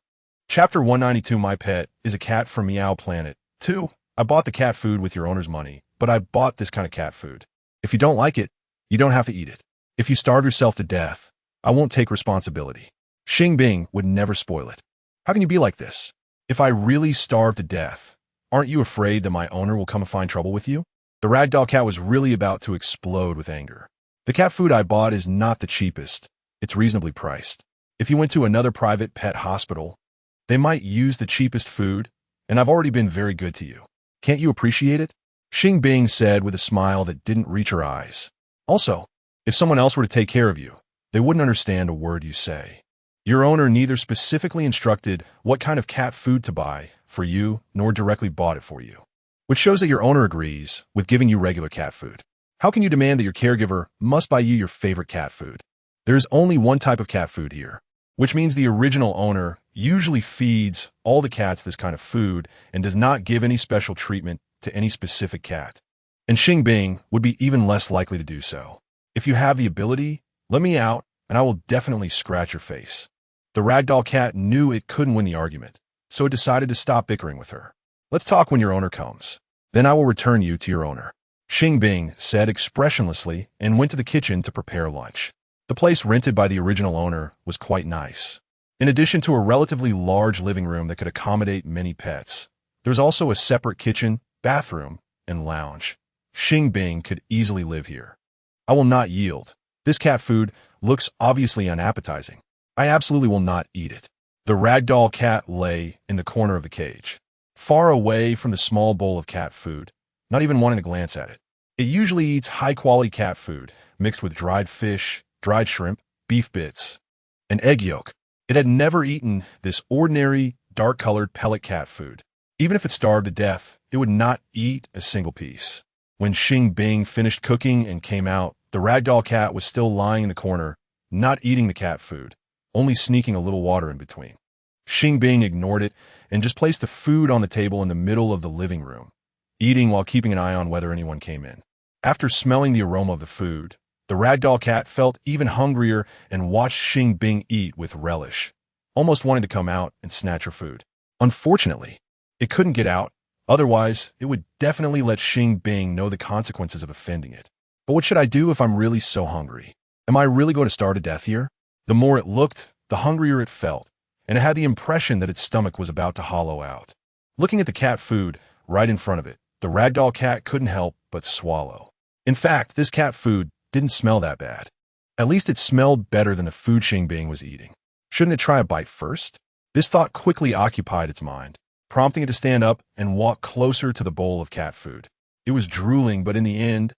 Chapter 192. My pet is a cat from Meow Planet. 2. I bought the cat food with your owner's money, but I bought this kind of cat food. If you don't like it, you don't have to eat it. If you starve yourself to death, I won't take responsibility. Xing Bing would never spoil it. How can you be like this? If I really starve to death, aren't you afraid that my owner will come and find trouble with you? The ragdoll cat was really about to explode with anger. The cat food I bought is not the cheapest. It's reasonably priced. If you went to another private pet hospital, they might use the cheapest food, and I've already been very good to you. Can't you appreciate it? Xing Bing said with a smile that didn't reach her eyes. Also, if someone else were to take care of you, they wouldn't understand a word you say. Your owner neither specifically instructed what kind of cat food to buy for you, nor directly bought it for you, which shows that your owner agrees with giving you regular cat food. How can you demand that your caregiver must buy you your favorite cat food? There is only one type of cat food here, which means the original owner usually feeds all the cats this kind of food and does not give any special treatment to any specific cat. And Xing Bing would be even less likely to do so. If you have the ability, let me out, and I will definitely scratch your face. The ragdoll cat knew it couldn't win the argument, so it decided to stop bickering with her. Let's talk when your owner comes. Then I will return you to your owner. Xing Bing said expressionlessly and went to the kitchen to prepare lunch. The place rented by the original owner was quite nice. In addition to a relatively large living room that could accommodate many pets, there was also a separate kitchen, bathroom, and lounge. Xing Bing could easily live here. I will not yield. This cat food looks obviously unappetizing. I absolutely will not eat it. The ragdoll cat lay in the corner of the cage, far away from the small bowl of cat food, not even wanting to glance at it. It usually eats high-quality cat food, mixed with dried fish, dried shrimp, beef bits, and egg yolk. It had never eaten this ordinary, dark-colored pellet cat food. Even if it starved to death, it would not eat a single piece. When Xing Bing finished cooking and came out, the ragdoll cat was still lying in the corner, not eating the cat food, only sneaking a little water in between. Xing Bing ignored it and just placed the food on the table in the middle of the living room, eating while keeping an eye on whether anyone came in. After smelling the aroma of the food, the ragdoll cat felt even hungrier and watched Xing Bing eat with relish, almost wanting to come out and snatch her food. Unfortunately, it couldn't get out, otherwise it would definitely let Xing Bing know the consequences of offending it. But what should I do if I'm really so hungry? Am I really going to starve to death here? The more it looked, the hungrier it felt, and it had the impression that its stomach was about to hollow out. Looking at the cat food right in front of it, the ragdoll cat couldn't help but swallow. In fact, this cat food didn't smell that bad. At least it smelled better than the food Xing Bing was eating. Shouldn't it try a bite first? This thought quickly occupied its mind, prompting it to stand up and walk closer to the bowl of cat food. It was drooling, but in the end,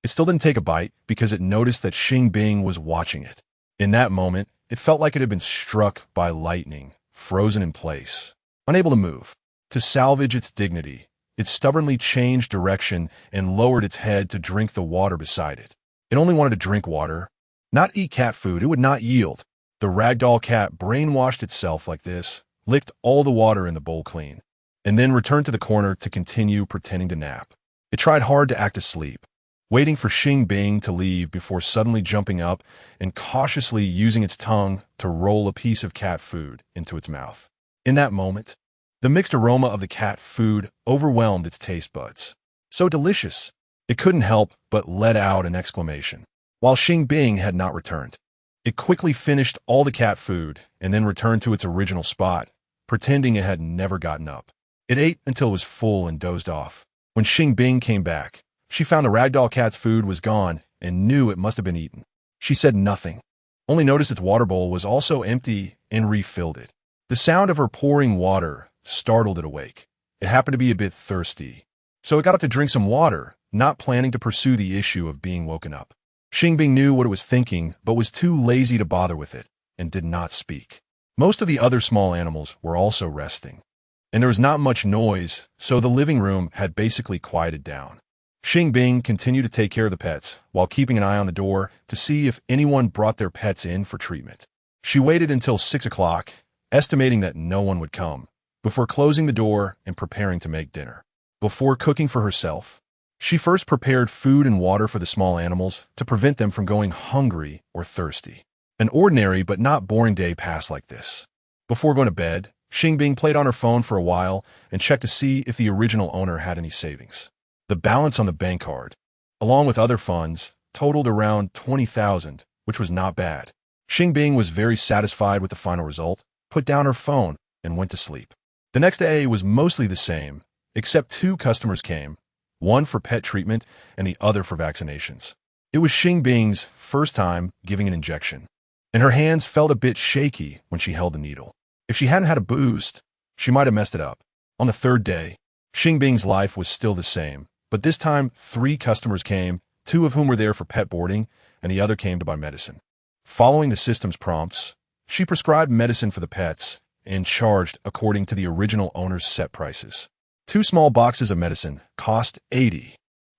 it still didn't take a bite because it noticed that Xing Bing was watching it. In that moment, it felt like it had been struck by lightning, frozen in place, unable to move. To salvage its dignity, it stubbornly changed direction and lowered its head to drink the water beside it. It only wanted to drink water, not eat cat food. It would not yield. The ragdoll cat brainwashed itself like this, licked all the water in the bowl clean, and then returned to the corner to continue pretending to nap. It tried hard to act asleep, waiting for Xing Bing to leave before suddenly jumping up and cautiously using its tongue to roll a piece of cat food into its mouth. In that moment, the mixed aroma of the cat food overwhelmed its taste buds. So delicious, it couldn't help but let out an exclamation. While Xing Bing had not returned, it quickly finished all the cat food and then returned to its original spot, pretending it had never gotten up. It ate until it was full and dozed off. When Xing Bing came back, she found the ragdoll cat's food was gone and knew it must have been eaten. She said nothing, only noticed its water bowl was also empty and refilled it. The sound of her pouring water startled it awake. It happened to be a bit thirsty, so it got up to drink some water, not planning to pursue the issue of being woken up. Xing Bing knew what it was thinking, but was too lazy to bother with it, and did not speak. Most of the other small animals were also resting, and there was not much noise, so the living room had basically quieted down. Xing Bing continued to take care of the pets, while keeping an eye on the door to see if anyone brought their pets in for treatment. She waited until 6 o'clock, estimating that no one would come, before closing the door and preparing to make dinner. Before cooking for herself, she first prepared food and water for the small animals to prevent them from going hungry or thirsty. An ordinary but not boring day passed like this. Before going to bed, Xing Bing played on her phone for a while and checked to see if the original owner had any savings. The balance on the bank card, along with other funds, totaled around 20,000, which was not bad. Xing Bing was very satisfied with the final result, put down her phone, and went to sleep. The next day was mostly the same, except 2 customers came, one for pet treatment and the other for vaccinations. It was Xing Bing's first time giving an injection, and her hands felt a bit shaky when she held the needle. If she hadn't had a boost, she might have messed it up. On the 3rd day, Xing Bing's life was still the same, but this time 3 customers came, 2 of whom were there for pet boarding, and the other came to buy medicine. Following the system's prompts, she prescribed medicine for the pets and charged according to the original owner's set prices. 2 small boxes of medicine cost $80,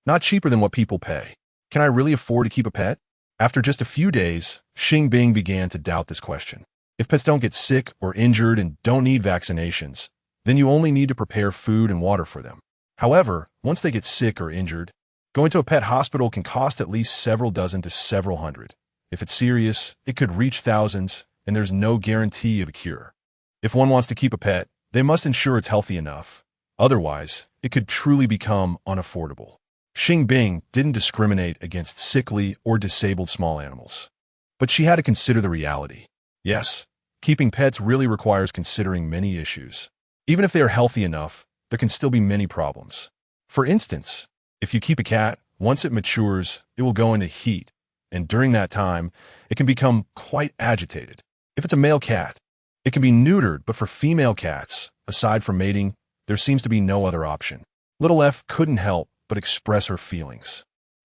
not cheaper than what people pay. Can I really afford to keep a pet? After just a few days, Xing Bing began to doubt this question. If pets don't get sick or injured and don't need vaccinations, then you only need to prepare food and water for them. However, once they get sick or injured, going to a pet hospital can cost at least several dozen to several hundred. If it's serious, it could reach thousands, and there's no guarantee of a cure. If one wants to keep a pet, they must ensure it's healthy enough. Otherwise, it could truly become unaffordable. Xing Bing didn't discriminate against sickly or disabled small animals. But she had to consider the reality. Yes, keeping pets really requires considering many issues. Even if they are healthy enough, there can still be many problems. For instance, if you keep a cat, once it matures, it will go into heat, and during that time, it can become quite agitated. If it's a male cat, it can be neutered, but for female cats, aside from mating, there seems to be no other option. Little F couldn't help but express her feelings.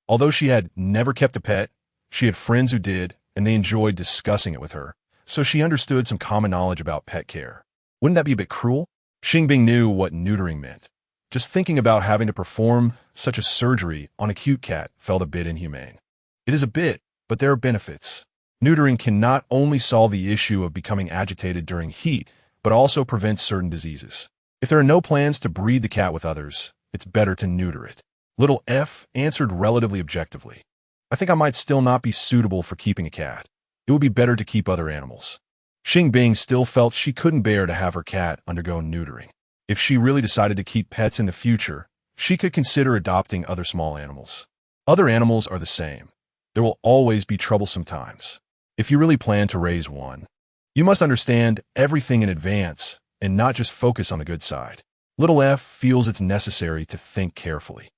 Although she had never kept a pet, she had friends who did, and they enjoyed discussing it with her, so she understood some common knowledge about pet care. Wouldn't that be a bit cruel? Xing Bing knew what neutering meant. Just thinking about having to perform such a surgery on a cute cat felt a bit inhumane. It is a bit, but there are benefits. Neutering can not only solve the issue of becoming agitated during heat, but also prevent certain diseases. If there are no plans to breed the cat with others, it's better to neuter it. Little F answered relatively objectively. I think I might still not be suitable for keeping a cat. It would be better to keep other animals. Xing Bing still felt she couldn't bear to have her cat undergo neutering. If she really decided to keep pets in the future, she could consider adopting other small animals. Other animals are the same. There will always be troublesome times. If you really plan to raise one, you must understand everything in advance and not just focus on the good side. Little F feels it's necessary to think carefully.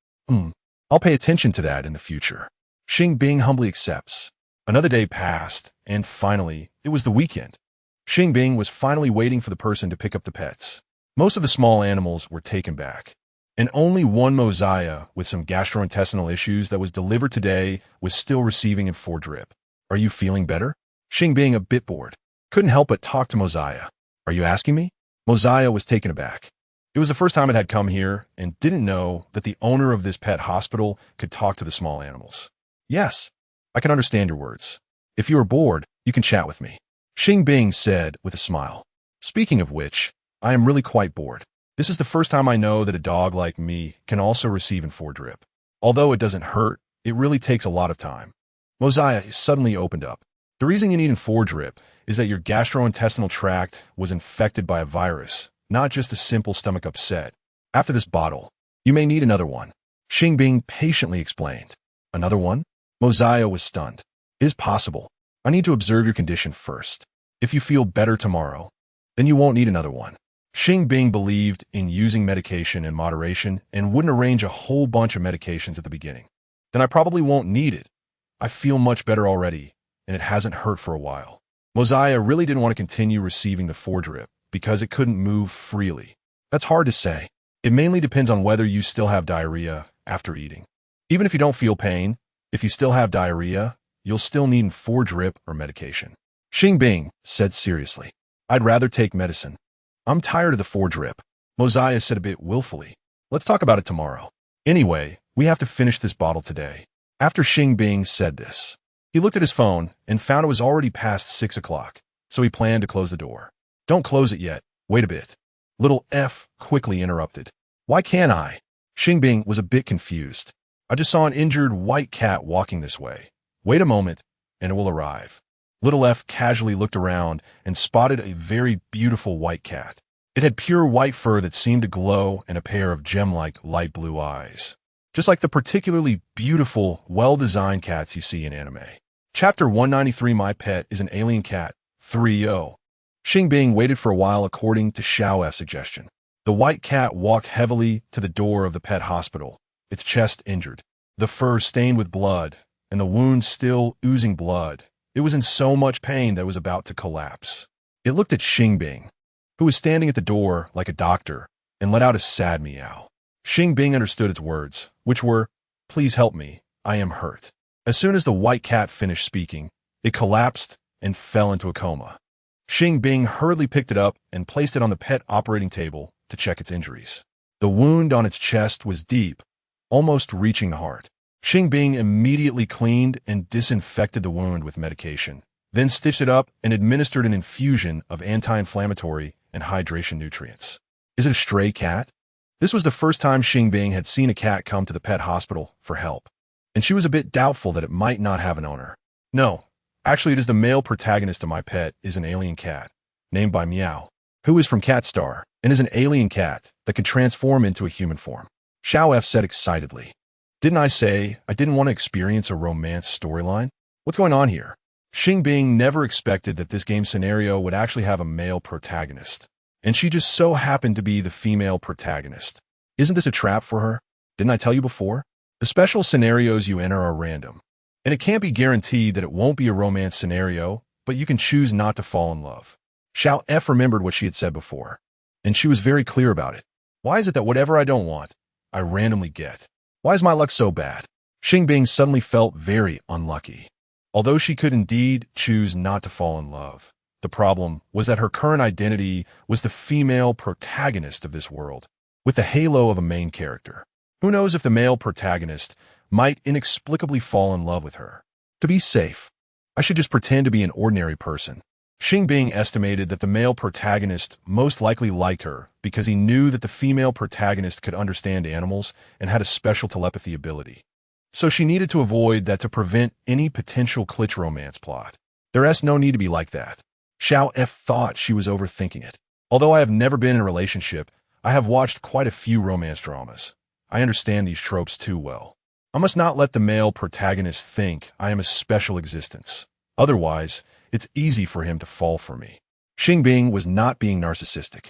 I'll pay attention to that in the future. Xing Bing humbly accepts. Another day passed, and finally, it was the weekend. Xing Bing was finally waiting for the person to pick up the pets. Most of the small animals were taken back, and only one Mosiah with some gastrointestinal issues that was delivered today was still receiving a 4 drip. Are you feeling better? Xing Bing, a bit bored, couldn't help but talk to Mosiah. Are you asking me? Mosiah was taken aback. It was the first time it had come here and didn't know that the owner of this pet hospital could talk to the small animals. Yes, I can understand your words. If you are bored, you can chat with me, Xing Bing said with a smile. Speaking of which, I am really quite bored. This is the first time I know that a dog like me can also receive an 4 drip. Although it doesn't hurt, it really takes a lot of time. Mosiah suddenly opened up. The reason you need an 4 drip is that your gastrointestinal tract was infected by a virus, not just a simple stomach upset. After this bottle, you may need another one, Xing Bing patiently explained. Another one? Mosiah was stunned. It is possible. I need to observe your condition first. If you feel better tomorrow, then you won't need another one. Xing Bing believed in using medication in moderation and wouldn't arrange a whole bunch of medications at the beginning. Then I probably won't need it. I feel much better already, and it hasn't hurt for a while. Mosiah really didn't want to continue receiving the 4 drip because it couldn't move freely. That's hard to say. It mainly depends on whether you still have diarrhea after eating. Even if you don't feel pain, if you still have diarrhea, you'll still need a 4 drip or medication. Xing Bing said seriously. I'd rather take medicine. I'm tired of the 4 drip, Mosiah said a bit willfully. Let's talk about it tomorrow. Anyway, we have to finish this bottle today. After Xing Bing said this, he looked at his phone and found it was already past 6 o'clock, so he planned to close the door. Don't close it yet. Wait a bit. Little F quickly interrupted. Why can't I? Xing Bing was a bit confused. I just saw an injured white cat walking this way. Wait a moment, and it will arrive. Little F casually looked around and spotted a very beautiful white cat. It had pure white fur that seemed to glow and a pair of gem-like light blue eyes. Just like the particularly beautiful, well-designed cats you see in anime. Chapter 193 My Pet is an Alien Cat, 3-0. Xing Bing waited for a while according to Xiao F's suggestion. The white cat walked heavily to the door of the pet hospital, its chest injured, the fur stained with blood, and the wound still oozing blood. It was in so much pain that it was about to collapse. It looked at Xing Bing, who was standing at the door like a doctor, and let out a sad meow. Xing Bing understood its words, which were, "Please help me, I am hurt." As soon as the white cat finished speaking, it collapsed and fell into a coma. Xing Bing hurriedly picked it up and placed it on the pet operating table to check its injuries. The wound on its chest was deep, almost reaching the heart. Xing Bing immediately cleaned and disinfected the wound with medication, then stitched it up and administered an infusion of anti-inflammatory and hydration nutrients. Is it a stray cat? This was the first time Xing Bing had seen a cat come to the pet hospital for help, and she was a bit doubtful that it might not have an owner. No, actually it is the male protagonist of My Pet is an alien cat, named by Meow, who is from Cat Star, and is an alien cat that can transform into a human form. Xiao F said excitedly. Didn't I say I didn't want to experience a romance storyline? What's going on here? Xing Bing never expected that this game scenario would actually have a male protagonist, and she just so happened to be the female protagonist. Isn't this a trap for her? Didn't I tell you before? The special scenarios you enter are random, and it can't be guaranteed that it won't be a romance scenario, but you can choose not to fall in love. Xiao F remembered what she had said before, and she was very clear about it. Why is it that whatever I don't want, I randomly get? Why is my luck so bad? Xing Bing suddenly felt very unlucky. Although she could indeed choose not to fall in love, the problem was that her current identity was the female protagonist of this world, with the halo of a main character. Who knows if the male protagonist might inexplicably fall in love with her? To be safe, I should just pretend to be an ordinary person. Xing Bing estimated that the male protagonist most likely liked her because he knew that the female protagonist could understand animals and had a special telepathy ability. So she needed to avoid that to prevent any potential clitch romance plot. There's no need to be like that. Xiao F thought she was overthinking it. Although I have never been in a relationship, I have watched quite a few romance dramas. I understand these tropes too well. I must not let the male protagonist think I am a special existence. Otherwise, it's easy for him to fall for me. Xing Bing was not being narcissistic.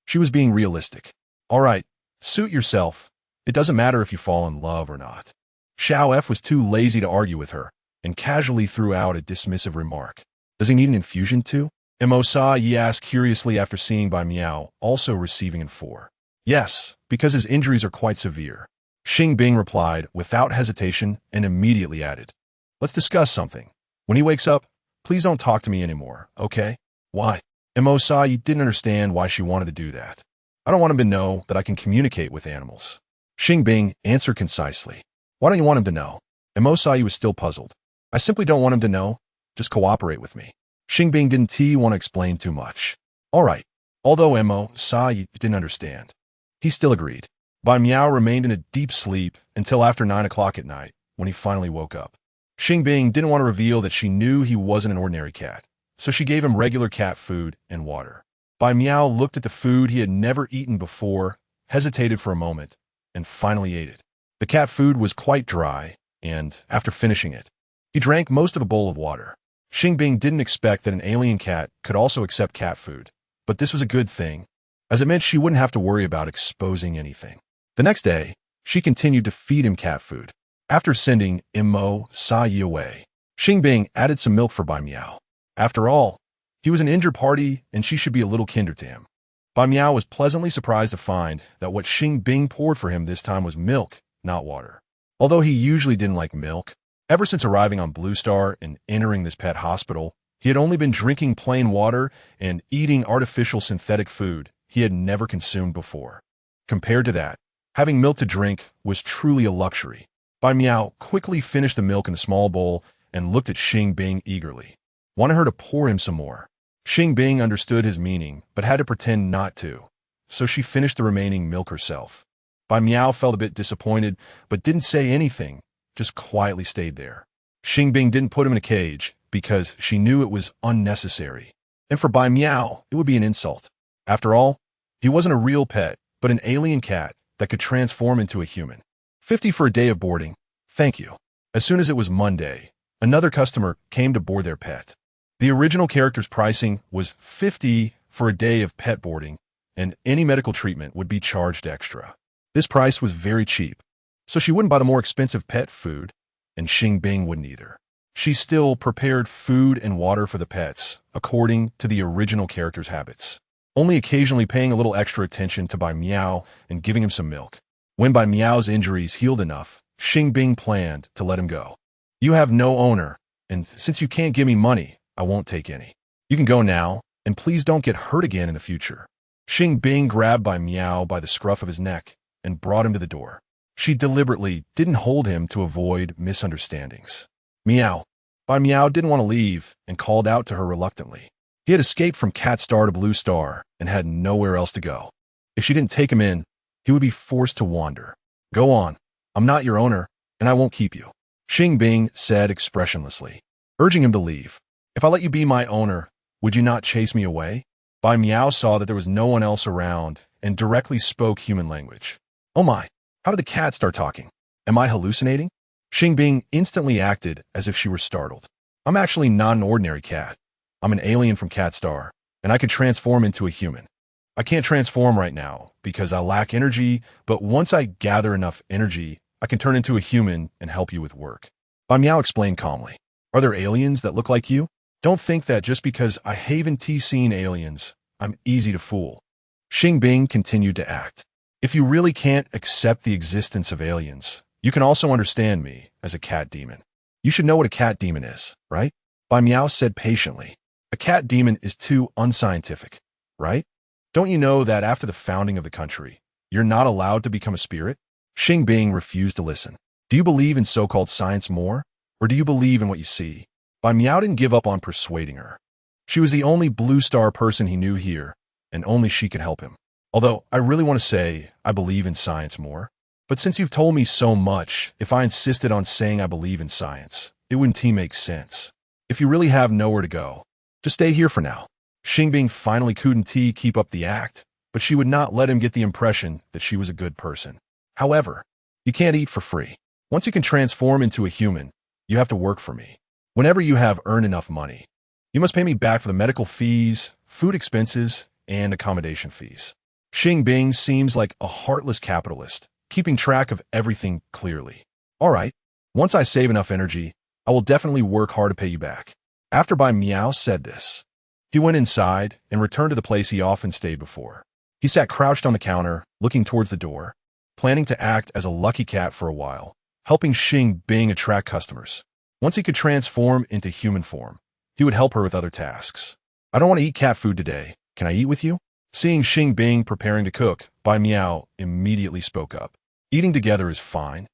She was being realistic. All right, suit yourself. It doesn't matter if you fall in love or not. Xiao F was too lazy to argue with her and casually threw out a dismissive remark. Does he need an infusion too? Mo-sa Yi asked curiously after seeing by Meow also receiving an 4. Yes, because his injuries are quite severe. Xing Bing replied without hesitation and immediately added, "Let's discuss something. When he wakes up, please don't talk to me anymore, okay?" Why? Mo-sa Yi didn't understand why she wanted to do that. I don't want him to know that I can communicate with animals. Xing Bing answered concisely. Why don't you want him to know? Mo-sa Yi was still puzzled. I simply don't want him to know. Just cooperate with me. Xing Bing didn't want to explain too much. All right. Although Mo-sa Yi didn't understand, he still agreed. Bai Miao remained in a deep sleep until after 9 o'clock at night, when he finally woke up. Xing Bing didn't want to reveal that she knew he wasn't an ordinary cat, so she gave him regular cat food and water. Bai Miao looked at the food he had never eaten before, hesitated for a moment, and finally ate it. The cat food was quite dry, and, after finishing it, he drank most of a bowl of water. Xing Bing didn't expect that an alien cat could also accept cat food, but this was a good thing, as it meant she wouldn't have to worry about exposing anything. The next day, she continued to feed him cat food. After sending Mo-sa Yi away, Xing Bing added some milk for Bai Miao. After all, he was an injured party and she should be a little kinder to him. Bai Miao was pleasantly surprised to find that what Xing Bing poured for him this time was milk, not water. Although he usually didn't like milk, ever since arriving on Blue Star and entering this pet hospital, he had only been drinking plain water and eating artificial synthetic food he had never consumed before. Compared to that, having milk to drink was truly a luxury. Bai Miao quickly finished the milk in the small bowl and looked at Xing Bing eagerly, wanted her to pour him some more. Xing Bing understood his meaning, but had to pretend not to, so she finished the remaining milk herself. Bai Miao felt a bit disappointed, but didn't say anything, just quietly stayed there. Xing Bing didn't put him in a cage because she knew it was unnecessary. And for Bai Miao, it would be an insult. After all, he wasn't a real pet, but an alien cat that could transform into a human. 50 for a day of boarding. Thank you. As soon as it was Monday, another customer came to board their pet. The original character's pricing was 50 for a day of pet boarding, and any medical treatment would be charged extra. This price was very cheap, so she wouldn't buy the more expensive pet food, and Xing Bing wouldn't either. She still prepared food and water for the pets, according to the original character's habits, only occasionally paying a little extra attention to Bai Miao and giving him some milk. When Bai Miao's injuries healed enough, Xing Bing planned to let him go. You have no owner, and since you can't give me money, I won't take any. You can go now, and please don't get hurt again in the future. Xing Bing grabbed Bai Miao by the scruff of his neck and brought him to the door. She deliberately didn't hold him to avoid misunderstandings. Meow. Bai Miao didn't want to leave and called out to her reluctantly. He had escaped from Cat Star to Blue Star and had nowhere else to go. If she didn't take him in, he would be forced to wander. Go on. I'm not your owner, and I won't keep you, Xing Bing said expressionlessly, urging him to leave. If I let you be my owner, would you not chase me away? Bai Miao saw that there was no one else around and directly spoke human language. Oh my, how did the cat start talking? Am I hallucinating? Xing Bing instantly acted as if she were startled. I'm actually not an ordinary cat. I'm an alien from Cat Star, and I could transform into a human. I can't transform right now because I lack energy, but once I gather enough energy, I can turn into a human and help you with work. Bai Miao explained calmly. Are there aliens that look like you? Don't think that just because I haven't seen aliens, I'm easy to fool. Xing Bing continued to act. If you really can't accept the existence of aliens, you can also understand me as a cat demon. You should know what a cat demon is, right? Bai Miao said patiently. A cat demon is too unscientific, right? Don't you know that after the founding of the country, you're not allowed to become a spirit? Xing Bing refused to listen. Do you believe in so-called science more, or do you believe in what you see? Bai Miao didn't give up on persuading her. She was the only Blue Star person he knew here, and only she could help him. Although I really want to say I believe in science more. But since you've told me so much, if I insisted on saying I believe in science, it wouldn't make sense. If you really have nowhere to go, just stay here for now. Xing Bing finally couldn't keep up the act, but she would not let him get the impression that she was a good person. However, you can't eat for free. Once you can transform into a human, you have to work for me. Whenever you have earned enough money, you must pay me back for the medical fees, food expenses, and accommodation fees. Xing Bing seems like a heartless capitalist, keeping track of everything clearly. All right, once I save enough energy, I will definitely work hard to pay you back. After Bai Miao said this, he went inside and returned to the place he often stayed before. He sat crouched on the counter, looking towards the door, planning to act as a lucky cat for a while, helping Xing Bing attract customers. Once he could transform into human form, he would help her with other tasks. I don't want to eat cat food today. Can I eat with you? Seeing Xing Bing preparing to cook, Bai Miao immediately spoke up. Eating together is fine,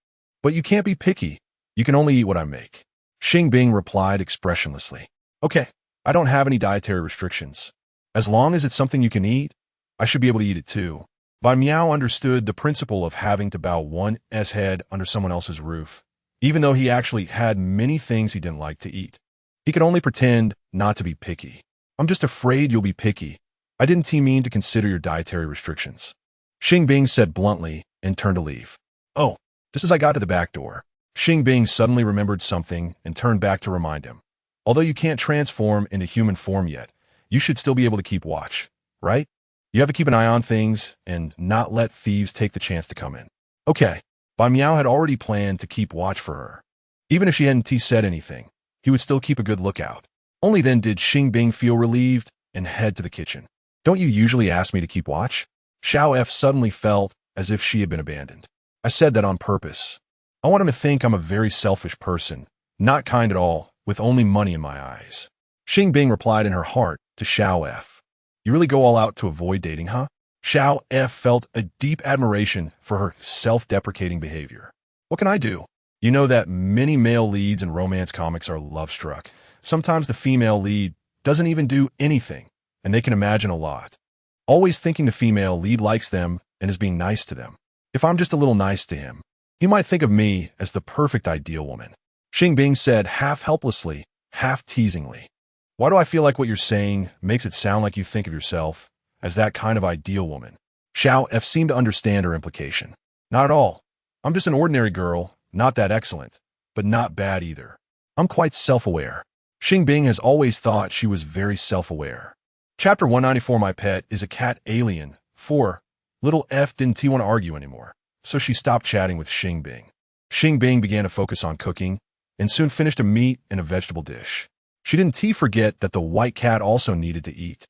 but you can't be picky. You can only eat what I make. Xing Bing replied expressionlessly. Okay, I don't have any dietary restrictions. As long as it's something you can eat, I should be able to eat it too. Bai Miao understood the principle of having to bow one's head under someone else's roof, even though he actually had many things he didn't like to eat. He could only pretend not to be picky. I'm just afraid you'll be picky. I didn't mean to consider your dietary restrictions. Xing Bing said bluntly and turned to leave. Oh, just as I got to the back door, Xing Bing suddenly remembered something and turned back to remind him. Although you can't transform into human form yet, you should still be able to keep watch, right? You have to keep an eye on things and not let thieves take the chance to come in. Okay, Bai Miao had already planned to keep watch for her. Even if she hadn't said anything, he would still keep a good lookout. Only then did Xing Bing feel relieved and head to the kitchen. Don't you usually ask me to keep watch? Xiao F suddenly felt as if she had been abandoned. I said that on purpose. I want him to think I'm a very selfish person, not kind at all, with only money in my eyes. Xing Bing replied in her heart to Xiao F. You really go all out to avoid dating, huh? Xiao F felt a deep admiration for her self-deprecating behavior. What can I do? You know that many male leads in romance comics are love-struck. Sometimes the female lead doesn't even do anything, and they can imagine a lot, always thinking the female lead likes them and is being nice to them. If I'm just a little nice to him, he might think of me as the perfect ideal woman. Xing Bing said half helplessly, half teasingly. Why do I feel like what you're saying makes it sound like you think of yourself as that kind of ideal woman? Xiao F seemed to understand her implication. Not at all. I'm just an ordinary girl, not that excellent, but not bad either. I'm quite self-aware. Xing Bing has always thought she was very self-aware. Chapter 194 My Pet is a Cat Alien. 4. Little F didn't want to argue anymore, so she stopped chatting with Xing Bing. Xing Bing began to focus on cooking, and soon finished a meat and a vegetable dish. She didn't forget that the white cat also needed to eat.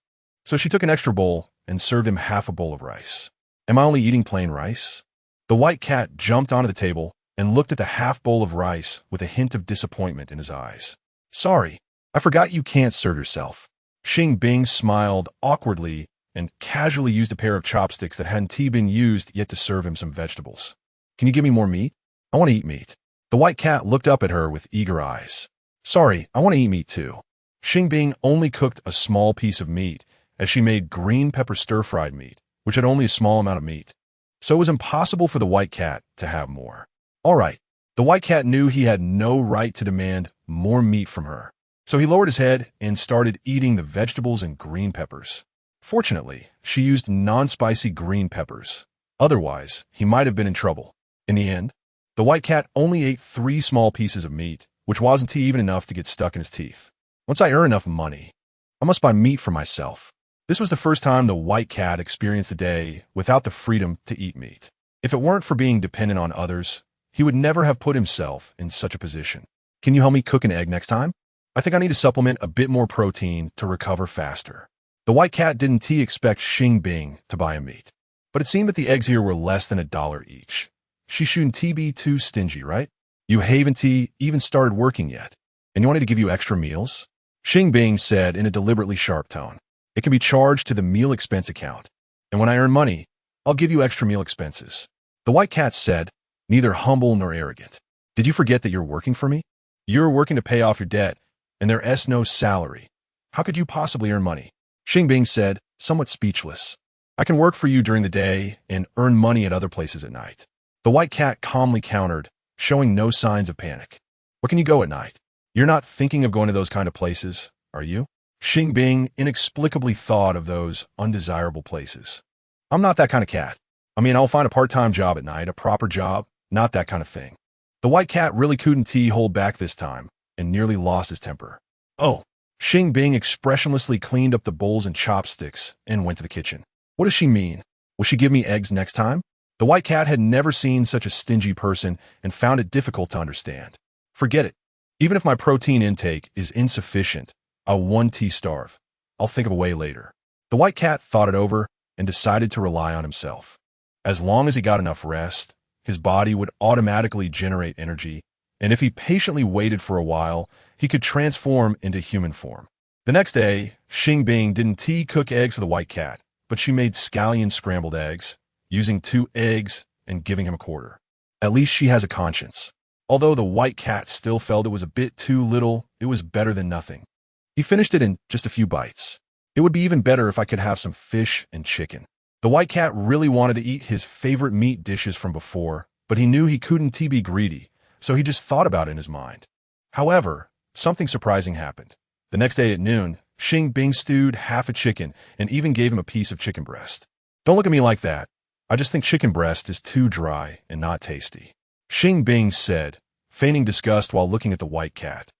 So she took an extra bowl and served him half a bowl of rice. Am I only eating plain rice? The white cat jumped onto the table and looked at the half bowl of rice with a hint of disappointment in his eyes. Sorry, I forgot you can't serve yourself. Xing Bing smiled awkwardly and casually used a pair of chopsticks that hadn't been used yet to serve him some vegetables. Can you give me more meat? I want to eat meat. The white cat looked up at her with eager eyes. Sorry, I want to eat meat too. Xing Bing only cooked a small piece of meat as she made green pepper stir-fried meat, which had only a small amount of meat. So it was impossible for the white cat to have more. All right. The white cat knew he had no right to demand more meat from her. So he lowered his head and started eating the vegetables and green peppers. Fortunately, she used non-spicy green peppers. Otherwise, he might have been in trouble. In the end, the white cat only ate 3 small pieces of meat, which wasn't even enough to get stuck in his teeth. Once I earn enough money, I must buy meat for myself. This was the first time the white cat experienced a day without the freedom to eat meat. If it weren't for being dependent on others, he would never have put himself in such a position. Can you help me cook an egg next time? I think I need to supplement a bit more protein to recover faster. The white cat didn't expect Xing Bing to buy him meat. But it seemed that the eggs here were less than $1 each. She shouldn't be too stingy, right? You haven't even started working yet, and you wanted to give you extra meals? Xing Bing said in a deliberately sharp tone. It can be charged to the meal expense account, and when I earn money, I'll give you extra meal expenses. The white cat said, neither humble nor arrogant. Did you forget that you're working for me? You're working to pay off your debt, and there's no salary. How could you possibly earn money? Xing Bing said, somewhat speechless. I can work for you during the day and earn money at other places at night. The white cat calmly countered, showing no signs of panic. Where can you go at night? You're not thinking of going to those kind of places, are you? Xing Bing inexplicably thought of those undesirable places. I'm not that kind of cat. I mean, I'll find a part-time job at night, a proper job, not that kind of thing. The white cat really couldn't hold back this time and nearly lost his temper. Oh, Xing Bing expressionlessly cleaned up the bowls and chopsticks and went to the kitchen. What does she mean? Will she give me eggs next time? The white cat had never seen such a stingy person and found it difficult to understand. Forget it. Even if my protein intake is insufficient, I'll 1T starve. I'll think of a way later. The white cat thought it over and decided to rely on himself. As long as he got enough rest, his body would automatically generate energy, and if he patiently waited for a while, he could transform into human form. The next day, Xing Bing didn't cook eggs for the white cat, but she made scallion scrambled eggs, using 2 eggs and giving him a quarter. At least she has a conscience. Although the white cat still felt it was a bit too little, it was better than nothing. He finished it in just a few bites. It would be even better if I could have some fish and chicken. The white cat really wanted to eat his favorite meat dishes from before, but he knew he couldn't be greedy, so he just thought about it in his mind. However, something surprising happened. The next day at noon, Xing Bing stewed half a chicken and even gave him a piece of chicken breast. Don't look at me like that. I just think chicken breast is too dry and not tasty. Xing Bing said, feigning disgust while looking at the white cat,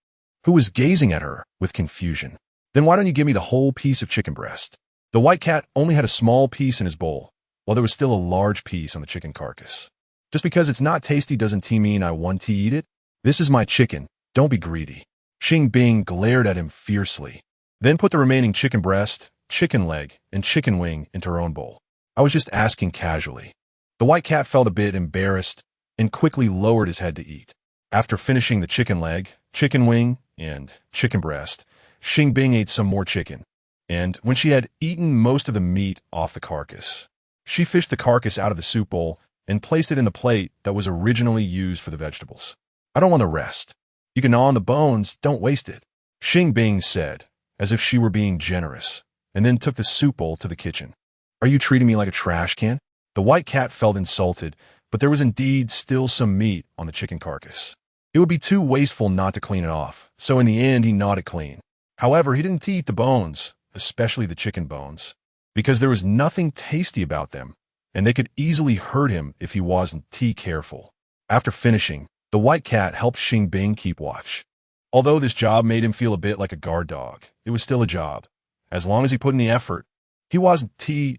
who was gazing at her with confusion. Then why don't you give me the whole piece of chicken breast? The white cat only had a small piece in his bowl, while there was still a large piece on the chicken carcass. Just because it's not tasty doesn't mean I want to eat it. This is my chicken. Don't be greedy. Xing Bing glared at him fiercely, then put the remaining chicken breast, chicken leg, and chicken wing into her own bowl. I was just asking casually. The white cat felt a bit embarrassed and quickly lowered his head to eat. After finishing the chicken leg, chicken wing, and chicken breast, Xing Bing ate some more chicken. And when she had eaten most of the meat off the carcass, she fished the carcass out of the soup bowl and placed it in the plate that was originally used for the vegetables. I don't want the rest. You can gnaw on the bones, don't waste it, Xing Bing said, as if she were being generous, and then took the soup bowl to the kitchen. Are you treating me like a trash can? The white cat felt insulted, but there was indeed still some meat on the chicken carcass. It would be too wasteful not to clean it off, so in the end he gnawed it clean. However, he didn't eat the bones, especially the chicken bones, because there was nothing tasty about them, and they could easily hurt him if he wasn't careful. After finishing, the white cat helped Xing Bing keep watch. Although this job made him feel a bit like a guard dog, it was still a job. As long as he put in the effort, he wasn't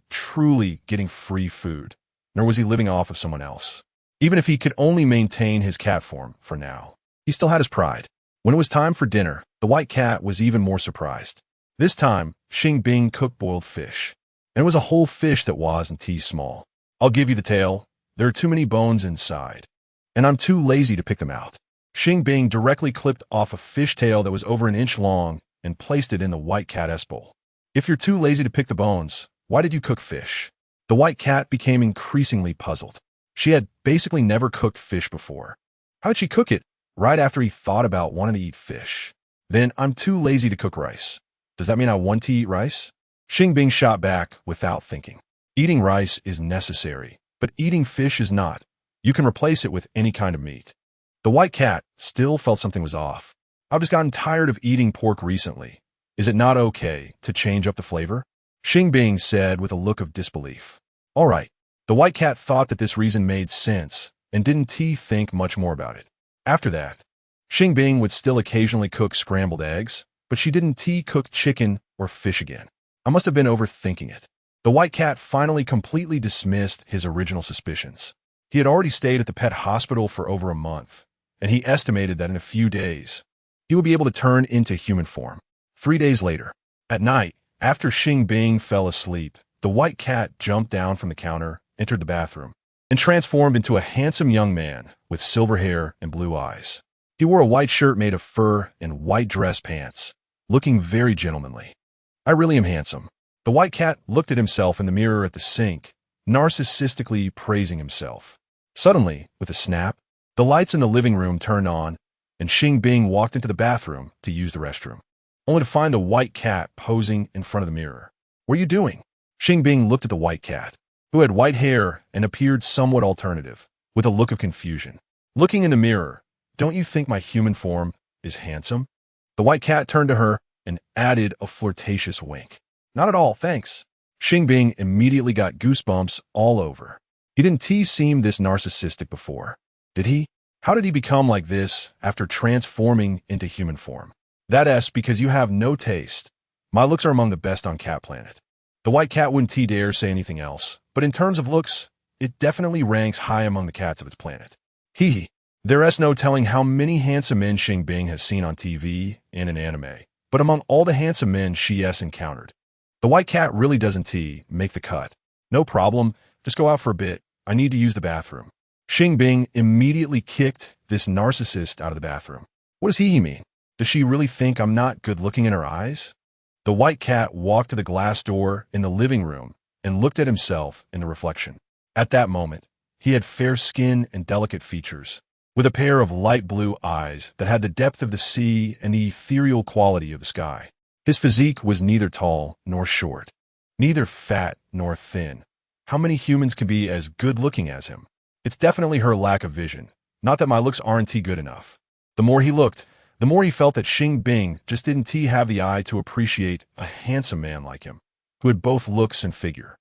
truly getting free food, nor was he living off of someone else. Even if he could only maintain his cat form for now, he still had his pride. When it was time for dinner, the white cat was even more surprised. This time, Xing Bing cooked boiled fish, and it was a whole fish that wasn't small. I'll give you the tail. There are too many bones inside, and I'm too lazy to pick them out. Xing Bing directly clipped off a fish tail that was over an inch long and placed it in the white cat's bowl. If you're too lazy to pick the bones, why did you cook fish? The white cat became increasingly puzzled. She had basically never cooked fish before. How did she cook it right after he thought about wanting to eat fish? Then, I'm too lazy to cook rice. Does that mean I want to eat rice? Xing Bing shot back without thinking. Eating rice is necessary, but eating fish is not. You can replace it with any kind of meat. The white cat still felt something was off. I've just gotten tired of eating pork recently. Is it not okay to change up the flavor? Xing Bing said with a look of disbelief. All right. The white cat thought that this reason made sense and didn't think much more about it. After that, Xing Bing would still occasionally cook scrambled eggs, but she didn't cook chicken or fish again. I must have been overthinking it. The white cat finally completely dismissed his original suspicions. He had already stayed at the pet hospital for over a month, and he estimated that in a few days, he would be able to turn into human form. 3 days later, at night, after Xing Bing fell asleep, the white cat jumped down from the counter, entered the bathroom, and transformed into a handsome young man with silver hair and blue eyes. He wore a white shirt made of fur and white dress pants, looking very gentlemanly. I really am handsome. The white cat looked at himself in the mirror at the sink, narcissistically praising himself. Suddenly, with a snap, the lights in the living room turned on, and Xing Bing walked into the bathroom to use the restroom, only to find the white cat posing in front of the mirror. What are you doing? Xing Bing looked at the white cat, who had white hair and appeared somewhat alternative, with a look of confusion. Looking in the mirror, don't you think my human form is handsome? The white cat turned to her and added a flirtatious wink. Not at all, thanks. Xing Bing immediately got goosebumps all over. He didn't seem this narcissistic before, did he? How did he become like this after transforming into human form? That's because you have no taste. My looks are among the best on Cat Planet. The white cat wouldn't dare say anything else, but in terms of looks, it definitely ranks high among the cats of its planet. There's no telling how many handsome men Xing Bing has seen on TV and in anime, but among all the handsome men she has encountered, the white cat really doesn't make the cut. No problem, just go out for a bit. I need to use the bathroom. Xing Bing immediately kicked this narcissist out of the bathroom. What does he mean? Does she really think I'm not good looking in her eyes? The white cat walked to the glass door in the living room and looked at himself in the reflection. At that moment, he had fair skin and delicate features, with a pair of light blue eyes that had the depth of the sea and the ethereal quality of the sky. His physique was neither tall nor short, neither fat nor thin. How many humans could be as good-looking as him? It's definitely her lack of vision, not that my looks aren't good enough. The more he looked, the more he felt that Xing Bing just didn't have the eye to appreciate a handsome man like him, who had both looks and figure.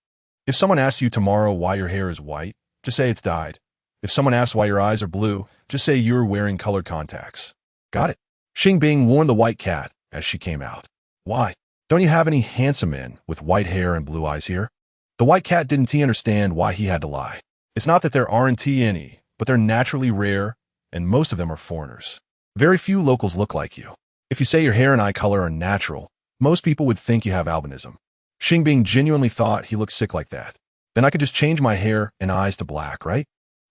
If someone asks you tomorrow why your hair is white, just say it's dyed. If someone asks why your eyes are blue, just say you're wearing colored contacts. Got it? Xing Bing warned the white cat as she came out. Why? Don't you have any handsome men with white hair and blue eyes here? The white cat didn't understand why he had to lie. It's not that there aren't any, but they're naturally rare, and most of them are foreigners. Very few locals look like you. If you say your hair and eye color are natural, most people would think you have albinism. Xing Bing genuinely thought he looked sick like that. Then I could just change my hair and eyes to black, right?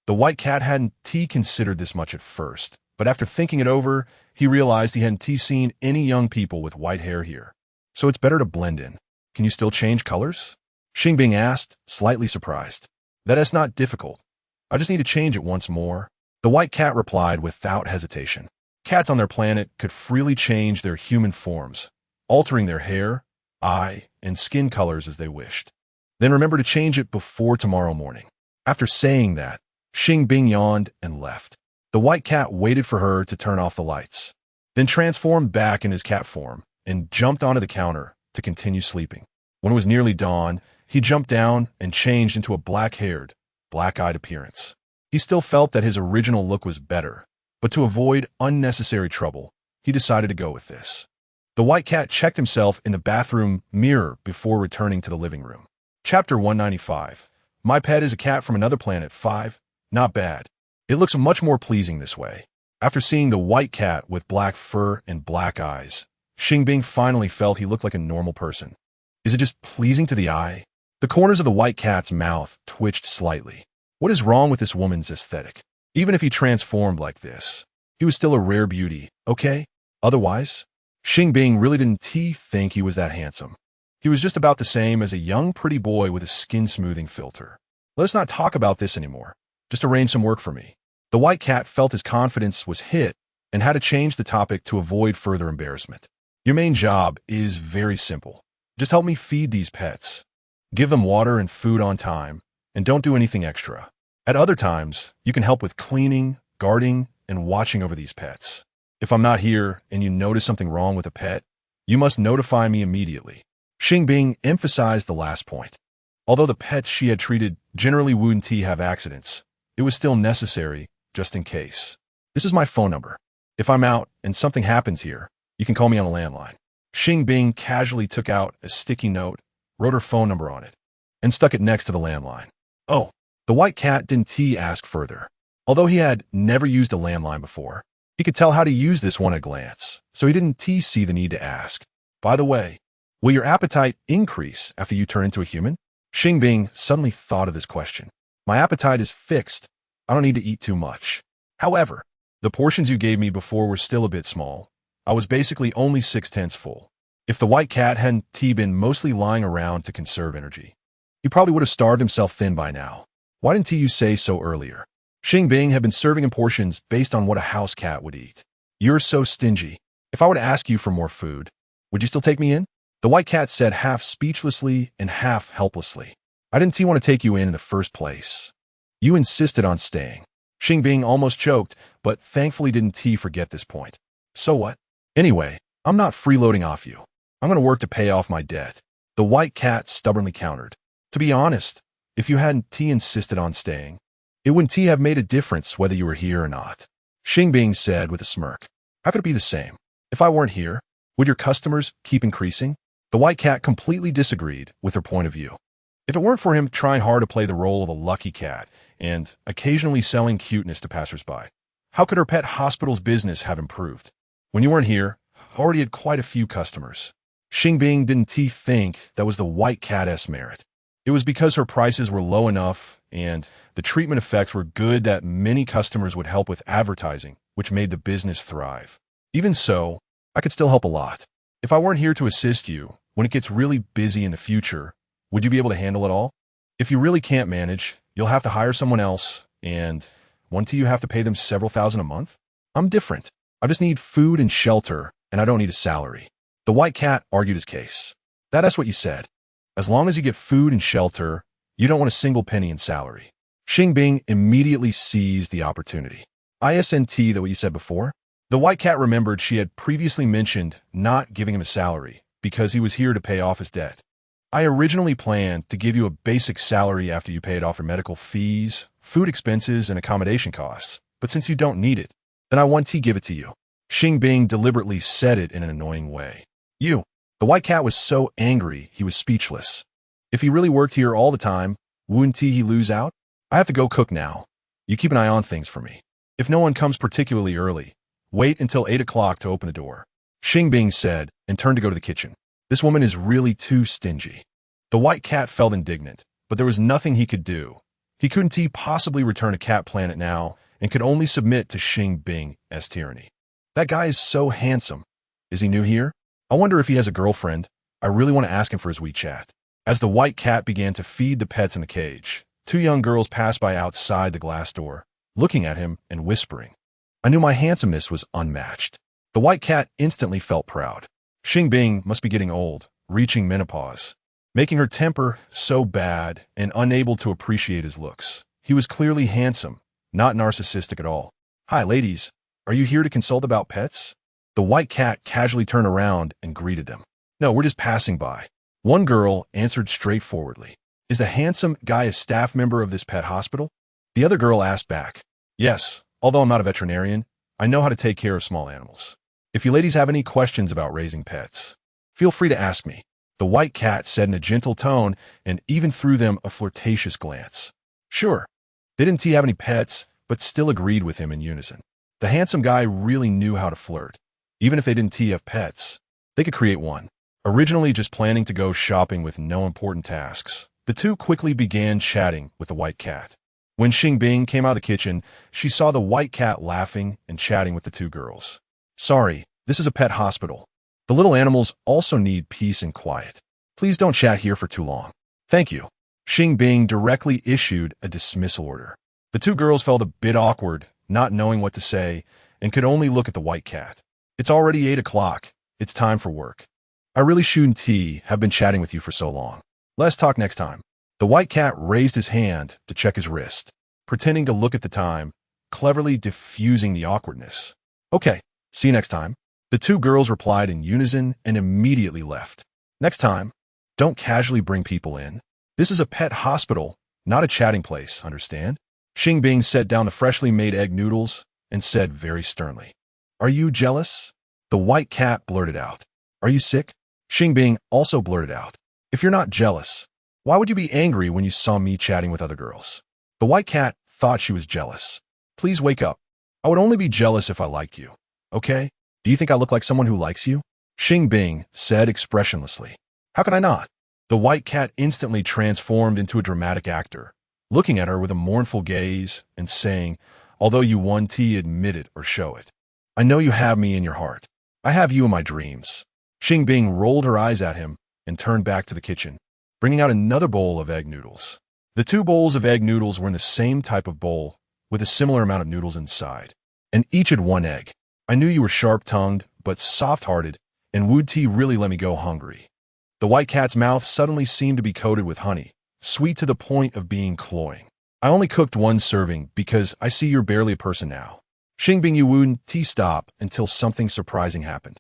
The white cat hadn't considered this much at first, but after thinking it over, he realized he hadn't seen any young people with white hair here. So it's better to blend in. Can you still change colors? Xing Bing asked, slightly surprised. That's not difficult. I just need to change it once more. The white cat replied without hesitation. Cats on their planet could freely change their human forms, altering their hair, eye, and skin colors as they wished. Then remember to change it before tomorrow morning. After saying that, Xing Bing yawned and left. The white cat waited for her to turn off the lights, then transformed back in his cat form and jumped onto the counter to continue sleeping. When it was nearly dawn, he jumped down and changed into a black-haired, black-eyed appearance. He still felt that his original look was better, but to avoid unnecessary trouble, he decided to go with this. The white cat checked himself in the bathroom mirror before returning to the living room. Chapter 195. My pet is a cat from another planet. 5. Not bad. It looks much more pleasing this way. After seeing the white cat with black fur and black eyes, Xing Bing finally felt he looked like a normal person. Is it just pleasing to the eye? The corners of the white cat's mouth twitched slightly. What is wrong with this woman's aesthetic? Even if he transformed like this, he was still a rare beauty, okay? Otherwise, Xing Bing really didn't think he was that handsome. He was just about the same as a young pretty boy with a skin-smoothing filter. Let's not talk about this anymore. Just arrange some work for me. The white cat felt his confidence was hit and had to change the topic to avoid further embarrassment. Your main job is very simple. Just help me feed these pets. Give them water and food on time, and don't do anything extra. At other times, you can help with cleaning, guarding, and watching over these pets. If I'm not here and you notice something wrong with a pet, you must notify me immediately. Xing Bing emphasized the last point. Although the pets she had treated generally wouldn't have accidents, it was still necessary, just in case. This is my phone number. If I'm out and something happens here, you can call me on a landline. Xing Bing casually took out a sticky note, wrote her phone number on it, and stuck it next to the landline. Oh, the white cat didn't ask further. Although he had never used a landline before, he could tell how to use this one at a glance, so he didn't see the need to ask. By the way, will your appetite increase after you turn into a human? Xing Bing suddenly thought of this question. My appetite is fixed. I don't need to eat too much. However, the portions you gave me before were still a bit small. I was basically only 6/10 full. If the white cat hadn't been mostly lying around to conserve energy, he probably would have starved himself thin by now. Why didn't you say so earlier? Xing Bing had been serving in portions based on what a house cat would eat. You're so stingy. If I were to ask you for more food, would you still take me in? The white cat said half speechlessly and half helplessly. I didn't want to take you in the first place. You insisted on staying. Xing Bing almost choked, but thankfully didn't forget this point. So what? Anyway, I'm not freeloading off you. I'm going to work to pay off my debt. The white cat stubbornly countered. To be honest, if you hadn't insisted on staying, it wouldn't have made a difference whether you were here or not. Xing Bing said with a smirk. How could it be the same? If I weren't here, would your customers keep increasing? The white cat completely disagreed with her point of view. If it weren't for him trying hard to play the role of a lucky cat and occasionally selling cuteness to passersby, how could her pet hospital's business have improved? When you weren't here, I already had quite a few customers. Xing Bing didn't think that was the white cat's merit. It was because her prices were low enough and the treatment effects were good that many customers would help with advertising, which made the business thrive. Even so, I could still help a lot. If I weren't here to assist you, when it gets really busy in the future, would you be able to handle it all? If you really can't manage, you'll have to hire someone else, and won't you have to pay them several thousand a month? I'm different. I just need food and shelter, and I don't need a salary. The white cat argued his case. That's what you said. As long as you get food and shelter, you don't want a single penny in salary. Xing Bing immediately seized the opportunity. Isn't that what you said before? The white cat remembered she had previously mentioned not giving him a salary because he was here to pay off his debt. I originally planned to give you a basic salary after you paid off your medical fees, food expenses, and accommodation costs, but since you don't need it, then I want to give it to you. Xing Bing deliberately said it in an annoying way. You. The white cat was so angry he was speechless. If he really worked here all the time, wouldn't he lose out? I have to go cook now. You keep an eye on things for me. If no one comes particularly early, wait until 8 o'clock to open the door. Xing Bing said and turned to go to the kitchen. This woman is really too stingy. The white cat felt indignant, but there was nothing he could do. He couldn't possibly return to Cat Planet now and could only submit to Xing Bing's tyranny. That guy is so handsome. Is he new here? I wonder if he has a girlfriend. I really want to ask him for his WeChat. As the white cat began to feed the pets in the cage, 2 young girls passed by outside the glass door, looking at him and whispering. I knew my handsomeness was unmatched. The white cat instantly felt proud. Xing Bing must be getting old, reaching menopause, making her temper so bad and unable to appreciate his looks. He was clearly handsome, not narcissistic at all. Hi, ladies. Are you here to consult about pets? The white cat casually turned around and greeted them. No, we're just passing by. One girl answered straightforwardly. Is the handsome guy a staff member of this pet hospital? The other girl asked back. Yes, although I'm not a veterinarian, I know how to take care of small animals. If you ladies have any questions about raising pets, feel free to ask me. The white cat said in a gentle tone and even threw them a flirtatious glance. Sure. They didn't have any pets, but still agreed with him in unison. The handsome guy really knew how to flirt. Even if they didn't have pets, they could create one. Originally just planning to go shopping with no important tasks, the two quickly began chatting with the white cat. When Xing Bing came out of the kitchen, she saw the white cat laughing and chatting with the two girls. Sorry, this is a pet hospital. The little animals also need peace and quiet. Please don't chat here for too long. Thank you. Xing Bing directly issued a dismissal order. The two girls felt a bit awkward, not knowing what to say, and could only look at the white cat. It's already 8 o'clock. It's time for work. I really shouldn't have been chatting with you for so long. Let's talk next time. The white cat raised his hand to check his wrist, pretending to look at the time, cleverly diffusing the awkwardness. Okay, see you next time. The two girls replied in unison and immediately left. Next time, don't casually bring people in. This is a pet hospital, not a chatting place, understand? Xing Bing set down the freshly made egg noodles and said very sternly, Are you jealous? The white cat blurted out. Are you sick? Xing Bing also blurted out. If you're not jealous, why would you be angry when you saw me chatting with other girls? The white cat thought she was jealous. Please wake up. I would only be jealous if I liked you. Okay? Do you think I look like someone who likes you? Xing Bing said expressionlessly. How could I not? The white cat instantly transformed into a dramatic actor, looking at her with a mournful gaze and saying, although you won't admit it or show it, I know you have me in your heart. I have you in my dreams. Xing Bing rolled her eyes at him and turned back to the kitchen, bringing out another bowl of egg noodles. The two bowls of egg noodles were in the same type of bowl, with a similar amount of noodles inside, and each had one egg. I knew you were sharp-tongued, but soft-hearted, and would really let me go hungry. The white cat's mouth suddenly seemed to be coated with honey, sweet to the point of being cloying. I only cooked one serving because I see you're barely a person now. Xing Bing, you wouldn't stop until something surprising happened.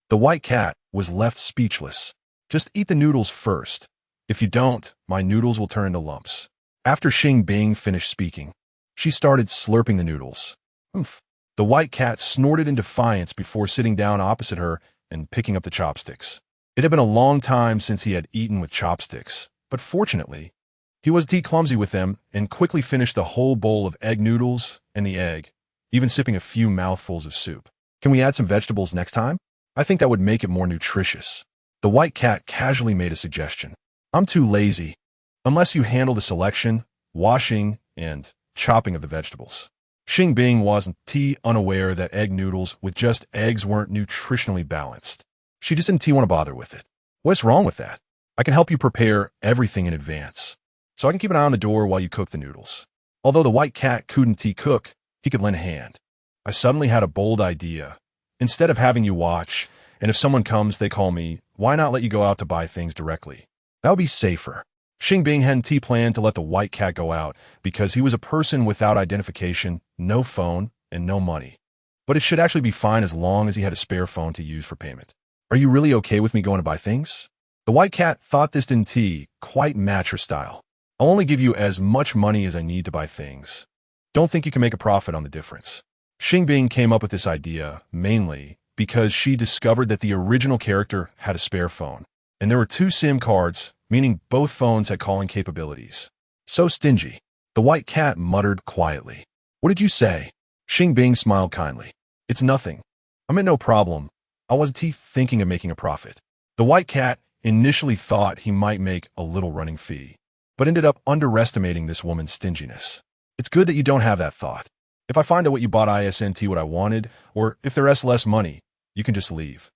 The white cat was left speechless. Just eat the noodles first. If you don't, my noodles will turn into lumps. After Xing Bing finished speaking, she started slurping the noodles. Oomph. The white cat snorted in defiance before sitting down opposite her and picking up the chopsticks. It had been a long time since he had eaten with chopsticks, but fortunately, he was clumsy with them and quickly finished the whole bowl of egg noodles and the egg, even sipping a few mouthfuls of soup. Can we add some vegetables next time? I think that would make it more nutritious. The white cat casually made a suggestion. I'm too lazy, unless you handle the selection, washing, and chopping of the vegetables. Xing Bing wasn't unaware that egg noodles with just eggs weren't nutritionally balanced. She just didn't want to bother with it. What's wrong with that? I can help you prepare everything in advance, so I can keep an eye on the door while you cook the noodles. Although the white cat couldn't cook, he could lend a hand. I suddenly had a bold idea. Instead of having you watch, and if someone comes, they call me, why not let you go out to buy things directly? That would be safer. Xing Bing hadn't planned to let the white cat go out because he was a person without identification, no phone, and no money. But it should actually be fine as long as he had a spare phone to use for payment. Are you really okay with me going to buy things? The white cat thought this didn't quite match her style. I'll only give you as much money as I need to buy things. Don't think you can make a profit on the difference. Xing Bing came up with this idea mainly because she discovered that the original character had a spare phone, and there were 2 SIM cards, meaning both phones had calling capabilities. So stingy. The white cat muttered quietly. What did you say? Xing Bing smiled kindly. It's nothing. I meant no problem. I wasn't thinking of making a profit. The white cat initially thought he might make a little running fee, but ended up underestimating this woman's stinginess. It's good that you don't have that thought. If I find out what you bought isn't what I wanted, or if there's less money, you can just leave.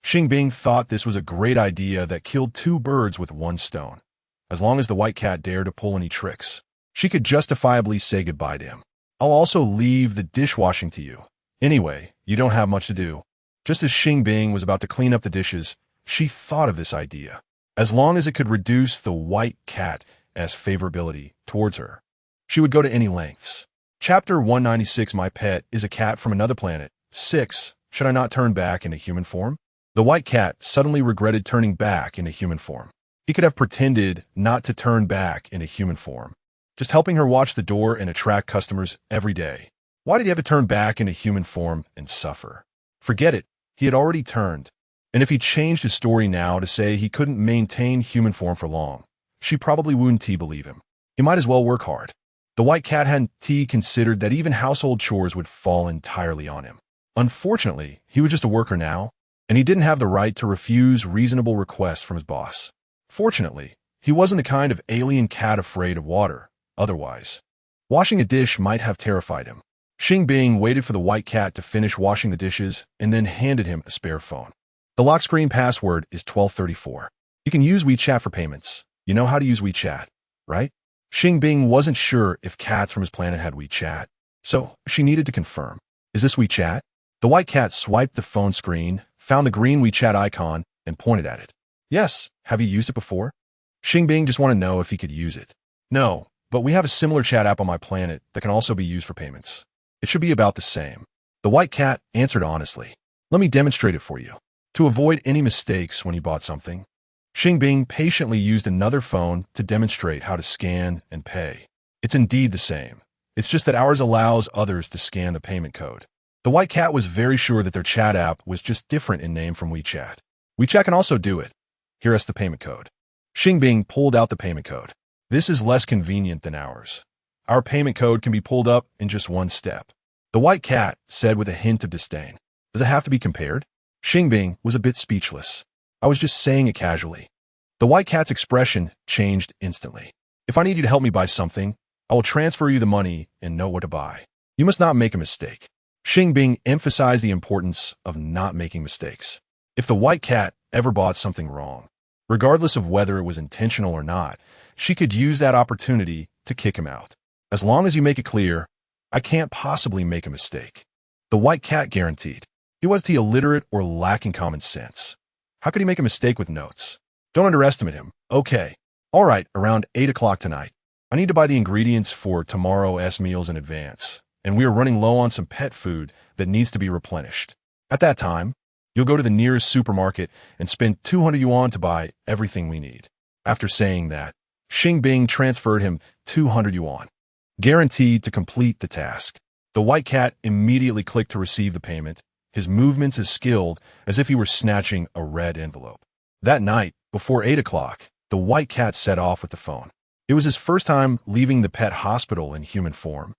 Xing Bing thought this was a great idea that killed 2 birds with 1 stone. As long as the white cat dared to pull any tricks, she could justifiably say goodbye to him. I'll also leave the dishwashing to you. Anyway, you don't have much to do. Just as Xing Bing was about to clean up the dishes, she thought of this idea. As long as it could reduce the white cat's favorability towards her, she would go to any lengths. Chapter 196. My pet is a cat from another planet. 6. Should I not turn back into human form? The white cat suddenly regretted turning back into human form. He could have pretended not to turn back into human form, just helping her watch the door and attract customers every day. Why did he have to turn back into human form and suffer? Forget it. He had already turned. And if he changed his story now to say he couldn't maintain human form for long, she probably wouldn't believe him. He might as well work hard. The white cat hadn't considered that even household chores would fall entirely on him. Unfortunately, he was just a worker now, and he didn't have the right to refuse reasonable requests from his boss. Fortunately, he wasn't the kind of alien cat afraid of water. Otherwise, washing a dish might have terrified him. Xing Bing waited for the white cat to finish washing the dishes and then handed him a spare phone. The lock screen password is 1234. You can use WeChat for payments. You know how to use WeChat, right? Xing Bing wasn't sure if cats from his planet had WeChat, so she needed to confirm. Is this WeChat? The white cat swiped the phone screen, found the green WeChat icon, and pointed at it. Yes. Have you used it before? Xing Bing just wanted to know if he could use it. No, but we have a similar chat app on my planet that can also be used for payments. It should be about the same. The white cat answered honestly. Let me demonstrate it for you. To avoid any mistakes when he bought something, Xing Bing patiently used another phone to demonstrate how to scan and pay. It's indeed the same. It's just that ours allows others to scan the payment code. The white cat was very sure that their chat app was just different in name from WeChat. WeChat can also do it. Here is the payment code. Xing Bing pulled out the payment code. This is less convenient than ours. Our payment code can be pulled up in just one step. The white cat said with a hint of disdain. Does it have to be compared? Xing Bing was a bit speechless. I was just saying it casually. The white cat's expression changed instantly. If I need you to help me buy something, I will transfer you the money and know what to buy. You must not make a mistake. Xing Bing emphasized the importance of not making mistakes. If the white cat ever bought something wrong, regardless of whether it was intentional or not, she could use that opportunity to kick him out. As long as you make it clear, I can't possibly make a mistake. The white cat guaranteed. He was illiterate or lacking common sense. How could he make a mistake with notes? Don't underestimate him. Okay. All right, around 8 o'clock tonight. I need to buy the ingredients for tomorrow's meals in advance, and we are running low on some pet food that needs to be replenished. At that time, you'll go to the nearest supermarket and spend 200 yuan to buy everything we need. After saying that, Xing Bing transferred him 200 yuan, guaranteed to complete the task. The white cat immediately clicked to receive the payment, his movements as skilled as if he were snatching a red envelope. That night, before 8 o'clock, the white cat set off with the phone. It was his first time leaving the pet hospital in human form,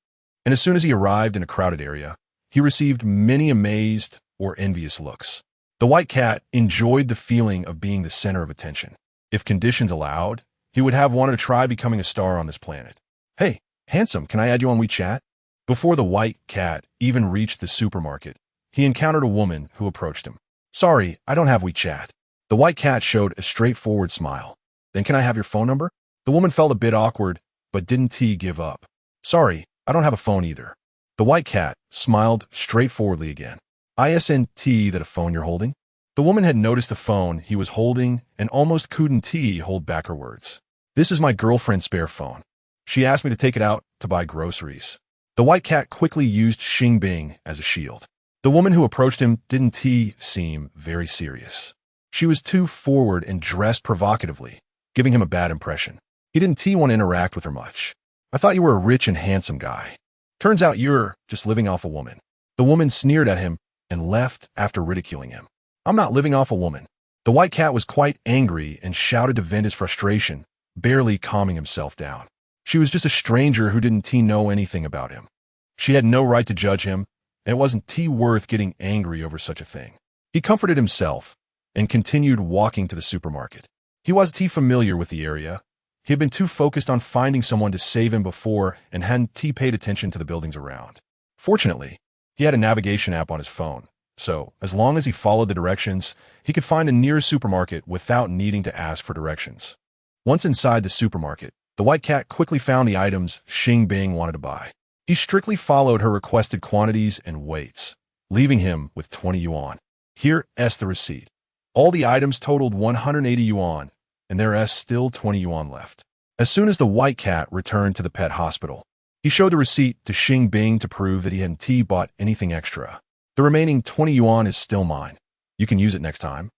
and as soon as he arrived in a crowded area, he received many amazed or envious looks. The white cat enjoyed the feeling of being the center of attention. If conditions allowed, he would have wanted to try becoming a star on this planet. Hey, handsome, can I add you on WeChat? Before the white cat even reached the supermarket, he encountered a woman who approached him. Sorry, I don't have WeChat. The white cat showed a straightforward smile. Then can I have your phone number? The woman felt a bit awkward, but didn't give up. Sorry, I don't have a phone either. The white cat smiled straightforwardly again. Isn't that a phone you're holding? The woman had noticed the phone he was holding and almost couldn't hold back her words. This is my girlfriend's spare phone. She asked me to take it out to buy groceries. The white cat quickly used Xing Bing as a shield. The woman who approached him didn't seem very serious. She was too forward and dressed provocatively, giving him a bad impression. He didn't want to interact with her much. I thought you were a rich and handsome guy. Turns out you're just living off a woman. The woman sneered at him and left after ridiculing him. I'm not living off a woman. The white cat was quite angry and shouted to vent his frustration, barely calming himself down. She was just a stranger who didn't know anything about him. She had no right to judge him, and it wasn't worth getting angry over such a thing. He comforted himself and continued walking to the supermarket. He was familiar with the area. He had been too focused on finding someone to save him before and hadn't paid attention to the buildings around. Fortunately, he had a navigation app on his phone, so as long as he followed the directions, he could find a nearest supermarket without needing to ask for directions. Once inside the supermarket, the white cat quickly found the items Xing Bing wanted to buy. He strictly followed her requested quantities and weights, leaving him with 20 yuan. Here is the receipt. All the items totaled 180 yuan, and there is still 20 yuan left. As soon as the white cat returned to the pet hospital, He showed the receipt to Xing Bing to prove that he hadn't bought anything extra. The remaining 20 yuan is still mine. You can use it next time.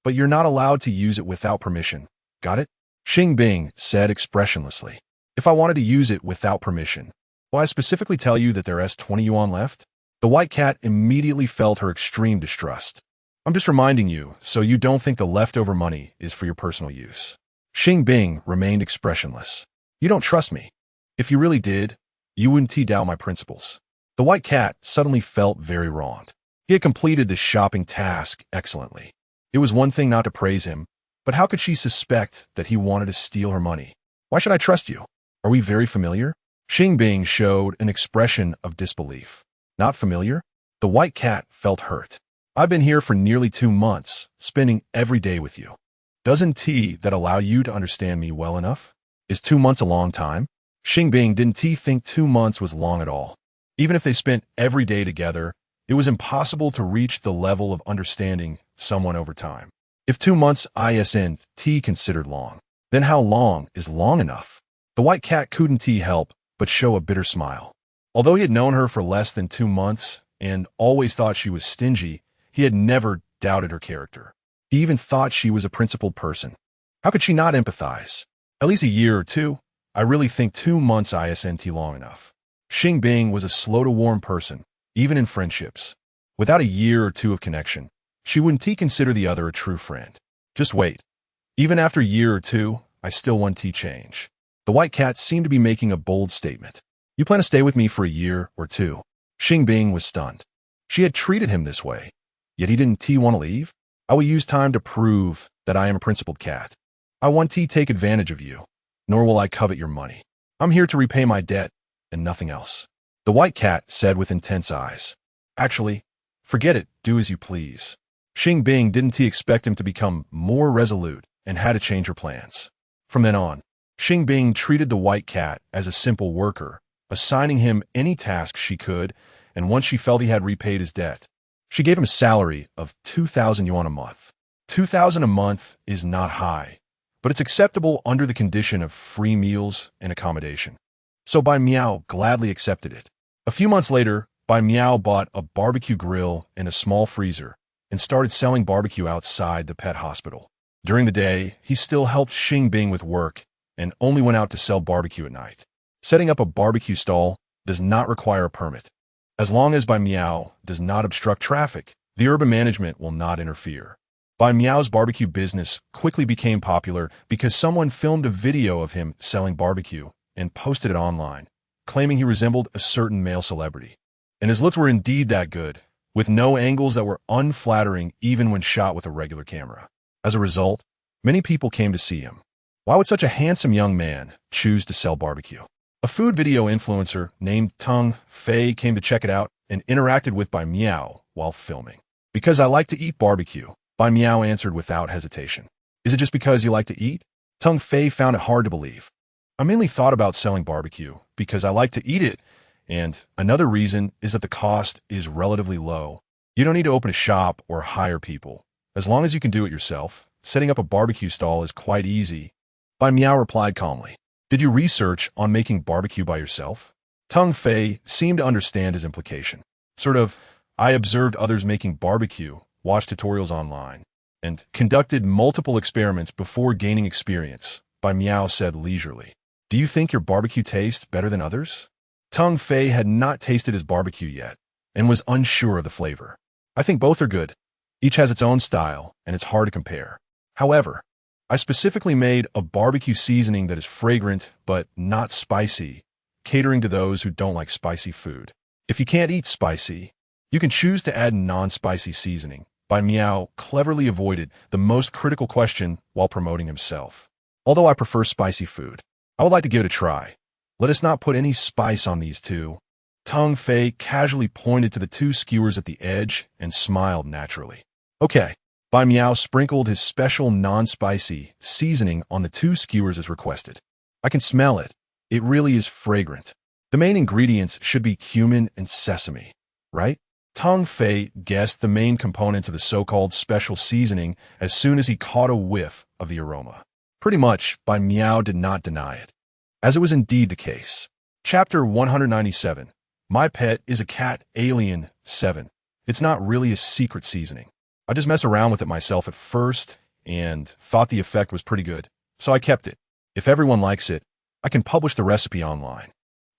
But you're not allowed to use it without permission. Got it? Xing Bing said expressionlessly. If I wanted to use it without permission, will I specifically tell you that there's 20 yuan left? The white cat immediately felt her extreme distrust. I'm just reminding you, so you don't think the leftover money is for your personal use. Xing Bing remained expressionless. You don't trust me. If you really did, you wouldn't doubt my principles. The white cat suddenly felt very wronged. He had completed the shopping task excellently. It was one thing not to praise him, but how could she suspect that he wanted to steal her money? Why should I trust you? Are we very familiar? Xing Bing showed an expression of disbelief. Not familiar? The white cat felt hurt. I've been here for nearly 2 months, spending every day with you. Doesn't that allow you to understand me well enough? Is 2 months a long time? Xing Bing didn't think 2 months was long at all. Even if they spent every day together, it was impossible to reach the level of understanding someone over time. If 2 months isn't considered long, then how long is long enough? The white cat couldn't help but show a bitter smile. Although he had known her for less than 2 months and always thought she was stingy, he had never doubted her character. He even thought she was a principled person. How could she not empathize? At least a year or two. I really think 2 months isn't long enough. Xing Bing was a slow-to-warm person, even in friendships. Without a year or two of connection, she wouldn't consider the other a true friend. Just wait. Even after a year or two, I still want change. The white cat seemed to be making a bold statement. You plan to stay with me for a year or two? Xing Bing was stunned. She had treated him this way, yet he didn't want to leave? I will use time to prove that I am a principled cat. I won't take advantage of you, nor will I covet your money. I'm here to repay my debt and nothing else. The white cat said with intense eyes. Actually, forget it, do as you please. Xing Bing didn't expect him to become more resolute and had to change her plans. From then on, Xing Bing treated the white cat as a simple worker, assigning him any task she could, and once she felt he had repaid his debt, she gave him a salary of 2,000 yuan a month. 2,000 a month is not high, but it's acceptable under the condition of free meals and accommodation. So Bai Miao gladly accepted it. A few months later, Bai Miao bought a barbecue grill and a small freezer and started selling barbecue outside the pet hospital. During the day, he still helped Xing Bing with work and only went out to sell barbecue at night. Setting up a barbecue stall does not require a permit. As long as Bai Miao does not obstruct traffic, the urban management will not interfere. Bai Miao's barbecue business quickly became popular because someone filmed a video of him selling barbecue and posted it online, claiming he resembled a certain male celebrity. And his looks were indeed that good, with no angles that were unflattering even when shot with a regular camera. As a result, many people came to see him. Why would such a handsome young man choose to sell barbecue? A food video influencer named Teng Fei came to check it out and interacted with Bai Miao while filming. Because I like to eat barbecue, Bai Miao answered without hesitation. Is it just because you like to eat? Teng Fei found it hard to believe. I mainly thought about selling barbecue because I like to eat it, and another reason is that the cost is relatively low. You don't need to open a shop or hire people. As long as you can do it yourself, setting up a barbecue stall is quite easy. Bai Miao replied calmly. Did you research on making barbecue by yourself? Teng Fei seemed to understand his implication. Sort of, I observed others making barbecue, watched tutorials online, and conducted multiple experiments before gaining experience, Bai Miao said leisurely. Do you think your barbecue tastes better than others? Teng Fei had not tasted his barbecue yet and was unsure of the flavor. I think both are good. Each has its own style, and it's hard to compare. However, I specifically made a barbecue seasoning that is fragrant but not spicy, catering to those who don't like spicy food. If you can't eat spicy, you can choose to add non-spicy seasoning. Bai Miao cleverly avoided the most critical question while promoting himself. Although I prefer spicy food, I would like to give it a try. Let us not put any spice on these two. Teng Fei casually pointed to the 2 skewers at the edge and smiled naturally. Okay. Bai Miao sprinkled his special non-spicy seasoning on the 2 skewers as requested. I can smell it. It really is fragrant. The main ingredients should be cumin and sesame, right? Teng Fei guessed the main components of the so-called special seasoning as soon as he caught a whiff of the aroma. Pretty much, Bai Miao did not deny it, as it was indeed the case. Chapter 197. My pet is a cat alien 7. It's not really a secret seasoning. I just mess around with it myself at first and thought the effect was pretty good, so I kept it. If everyone likes it, I can publish the recipe online.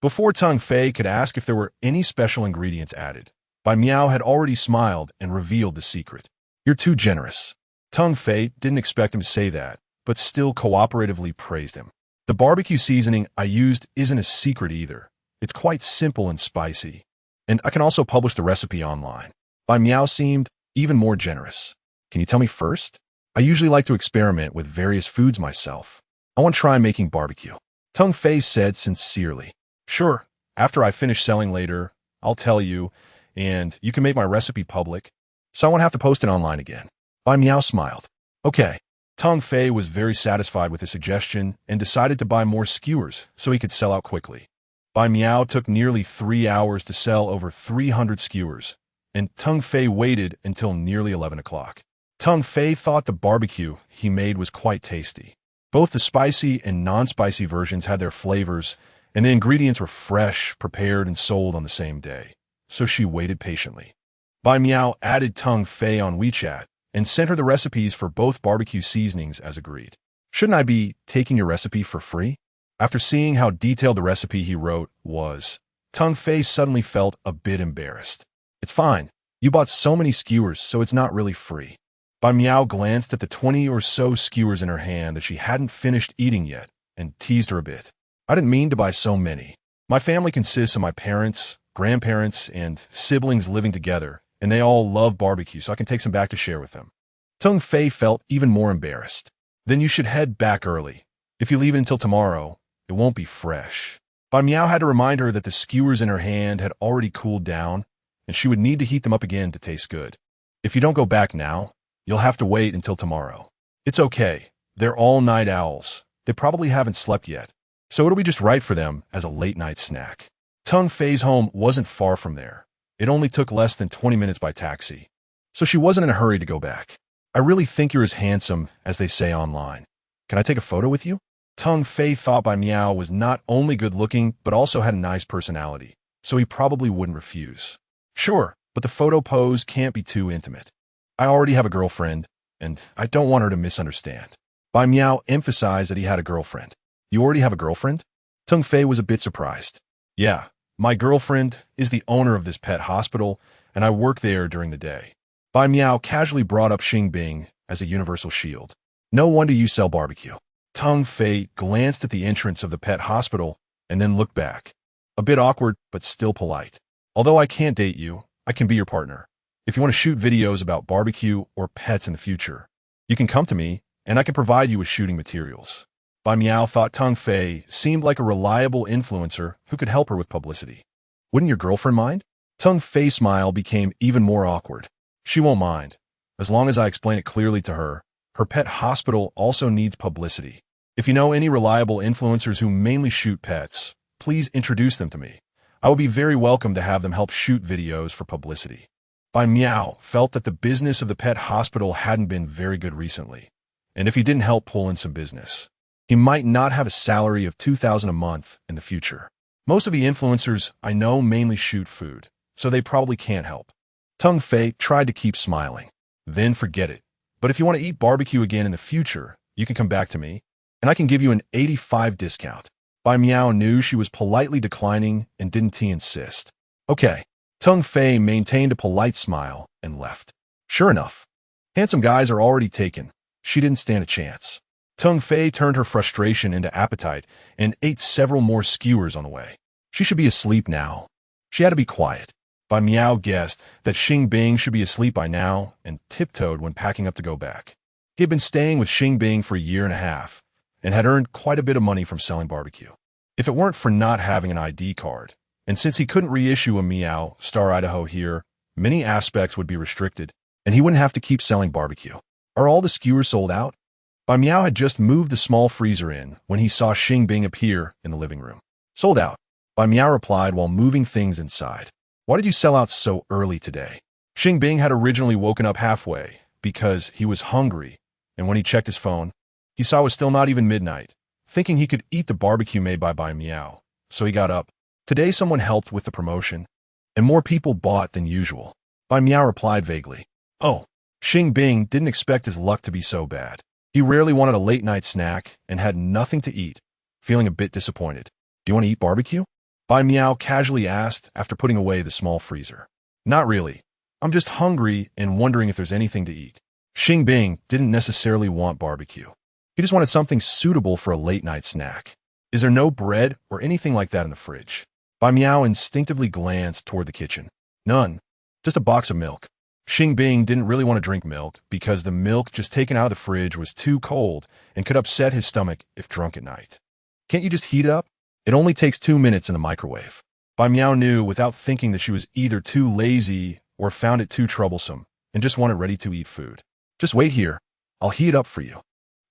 Before Tung Fei could ask if there were any special ingredients added, Bai Miao had already smiled and revealed the secret. You're too generous. Tung Fei didn't expect him to say that, but still cooperatively praised him. The barbecue seasoning I used isn't a secret either. It's quite simple and spicy. And I can also publish the recipe online. Bai Miao seemed even more generous. Can you tell me first? I usually like to experiment with various foods myself. I want to try making barbecue. Tung Fei said sincerely. Sure, after I finish selling later, I'll tell you, and you can make my recipe public, so I won't have to post it online again. Bai Miao smiled. Okay. Tung Fei was very satisfied with the suggestion and decided to buy more skewers so he could sell out quickly. Bai Miao took nearly 3 hours to sell over 300 skewers, and Tung Fei waited until nearly 11 o'clock. Tung Fei thought the barbecue he made was quite tasty. Both the spicy and non-spicy versions had their flavors, and the ingredients were fresh, prepared, and sold on the same day, so she waited patiently. Bai Miao added Tung Fei on WeChat and sent her the recipes for both barbecue seasonings as agreed. Shouldn't I be taking your recipe for free? After seeing how detailed the recipe he wrote was, Tung Fei suddenly felt a bit embarrassed. It's fine. You bought so many skewers, so it's not really free. Bai Miao glanced at the 20 or so skewers in her hand that she hadn't finished eating yet and teased her a bit. I didn't mean to buy so many. My family consists of my parents, grandparents, and siblings living together, and they all love barbecue, so I can take some back to share with them. Tung Fei felt even more embarrassed. Then you should head back early. If you leave it until tomorrow, it won't be fresh. Bai Miao had to remind her that the skewers in her hand had already cooled down, and she would need to heat them up again to taste good. If you don't go back now, you'll have to wait until tomorrow. It's okay. They're all night owls. They probably haven't slept yet, so it'll be just right for them as a late-night snack. Tung Fei's home wasn't far from there. It only took less than 20 minutes by taxi, so she wasn't in a hurry to go back. I really think you're as handsome as they say online. Can I take a photo with you? Tung Fei thought Bai Miao was not only good-looking, but also had a nice personality, so he probably wouldn't refuse. Sure, but the photo pose can't be too intimate. I already have a girlfriend, and I don't want her to misunderstand. Bai Miao emphasized that he had a girlfriend. You already have a girlfriend? Tung Fei was a bit surprised. Yeah, my girlfriend is the owner of this pet hospital, and I work there during the day. Bai Miao casually brought up Xing Bing as a universal shield. No wonder you sell barbecue. Tung Fei glanced at the entrance of the pet hospital and then looked back. A bit awkward, but still polite. Although I can't date you, I can be your partner. If you want to shoot videos about barbecue or pets in the future, you can come to me, and I can provide you with shooting materials. Bai Miao thought Tung Fei seemed like a reliable influencer who could help her with publicity. Wouldn't your girlfriend mind? Tung Fei's smile became even more awkward. She won't mind, as long as I explain it clearly to her. Her pet hospital also needs publicity. If you know any reliable influencers who mainly shoot pets, please introduce them to me. I would be very welcome to have them help shoot videos for publicity. Bai Miao felt that the business of the pet hospital hadn't been very good recently, and if he didn't help pull in some business, he might not have a salary of $2,000 a month in the future. Most of the influencers I know mainly shoot food, so they probably can't help. Tung Fei tried to keep smiling. Then forget it. But if you want to eat barbecue again in the future, you can come back to me, and I can give you an 85% discount. Bai Miao knew she was politely declining and didn't insist. Okay. Tung Fei maintained a polite smile and left. Sure enough, handsome guys are already taken. She didn't stand a chance. Tung Fei turned her frustration into appetite and ate several more skewers on the way. She should be asleep now. She had to be quiet. Bai Miao guessed that Xing Bing should be asleep by now and tiptoed when packing up to go back. He had been staying with Xing Bing for a year and a half and had earned quite a bit of money from selling barbecue. If it weren't for not having an ID card, and since he couldn't reissue a Meow Star Idaho here, many aspects would be restricted, and he wouldn't have to keep selling barbecue. Are all the skewers sold out? Bai Miao had just moved the small freezer in when he saw Xing Bing appear in the living room. Sold out, Bai Miao replied while moving things inside. Why did you sell out so early today? Xing Bing had originally woken up halfway because he was hungry, and when he checked his phone, he saw it was still not even midnight, thinking he could eat the barbecue made by Bai Miao. So he got up, Today someone helped with the promotion, and more people bought than usual. Bai Miao replied vaguely. Oh, Xing Bing didn't expect his luck to be so bad. He rarely wanted a late-night snack and had nothing to eat, feeling a bit disappointed. Do you want to eat barbecue? Bai Miao casually asked after putting away the small freezer. Not really. I'm just hungry and wondering if there's anything to eat. Xing Bing didn't necessarily want barbecue. He just wanted something suitable for a late-night snack. Is there no bread or anything like that in the fridge? Bai Miao instinctively glanced toward the kitchen. None. Just a box of milk. Xing Bing didn't really want to drink milk because the milk just taken out of the fridge was too cold and could upset his stomach if drunk at night. Can't you just heat it up? It only takes 2 minutes in the microwave. Bai Miao knew without thinking that she was either too lazy or found it too troublesome and just wanted ready-to-eat food. Just wait here. I'll heat it up for you.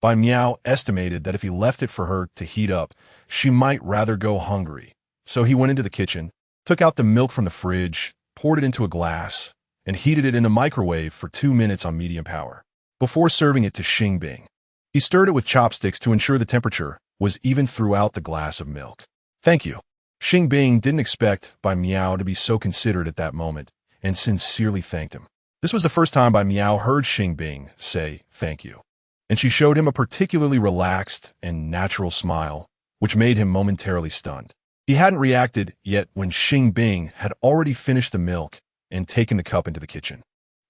Bai Miao estimated that if he left it for her to heat up, she might rather go hungry. So he went into the kitchen, took out the milk from the fridge, poured it into a glass, and heated it in the microwave for 2 minutes on medium power, before serving it to Xing Bing. He stirred it with chopsticks to ensure the temperature was even throughout the glass of milk. Thank you. Xing Bing didn't expect Bai Miao to be so considerate at that moment and sincerely thanked him. This was the first time Bai Miao heard Xing Bing say thank you, and she showed him a particularly relaxed and natural smile, which made him momentarily stunned. He hadn't reacted yet when Xing Bing had already finished the milk and taken the cup into the kitchen.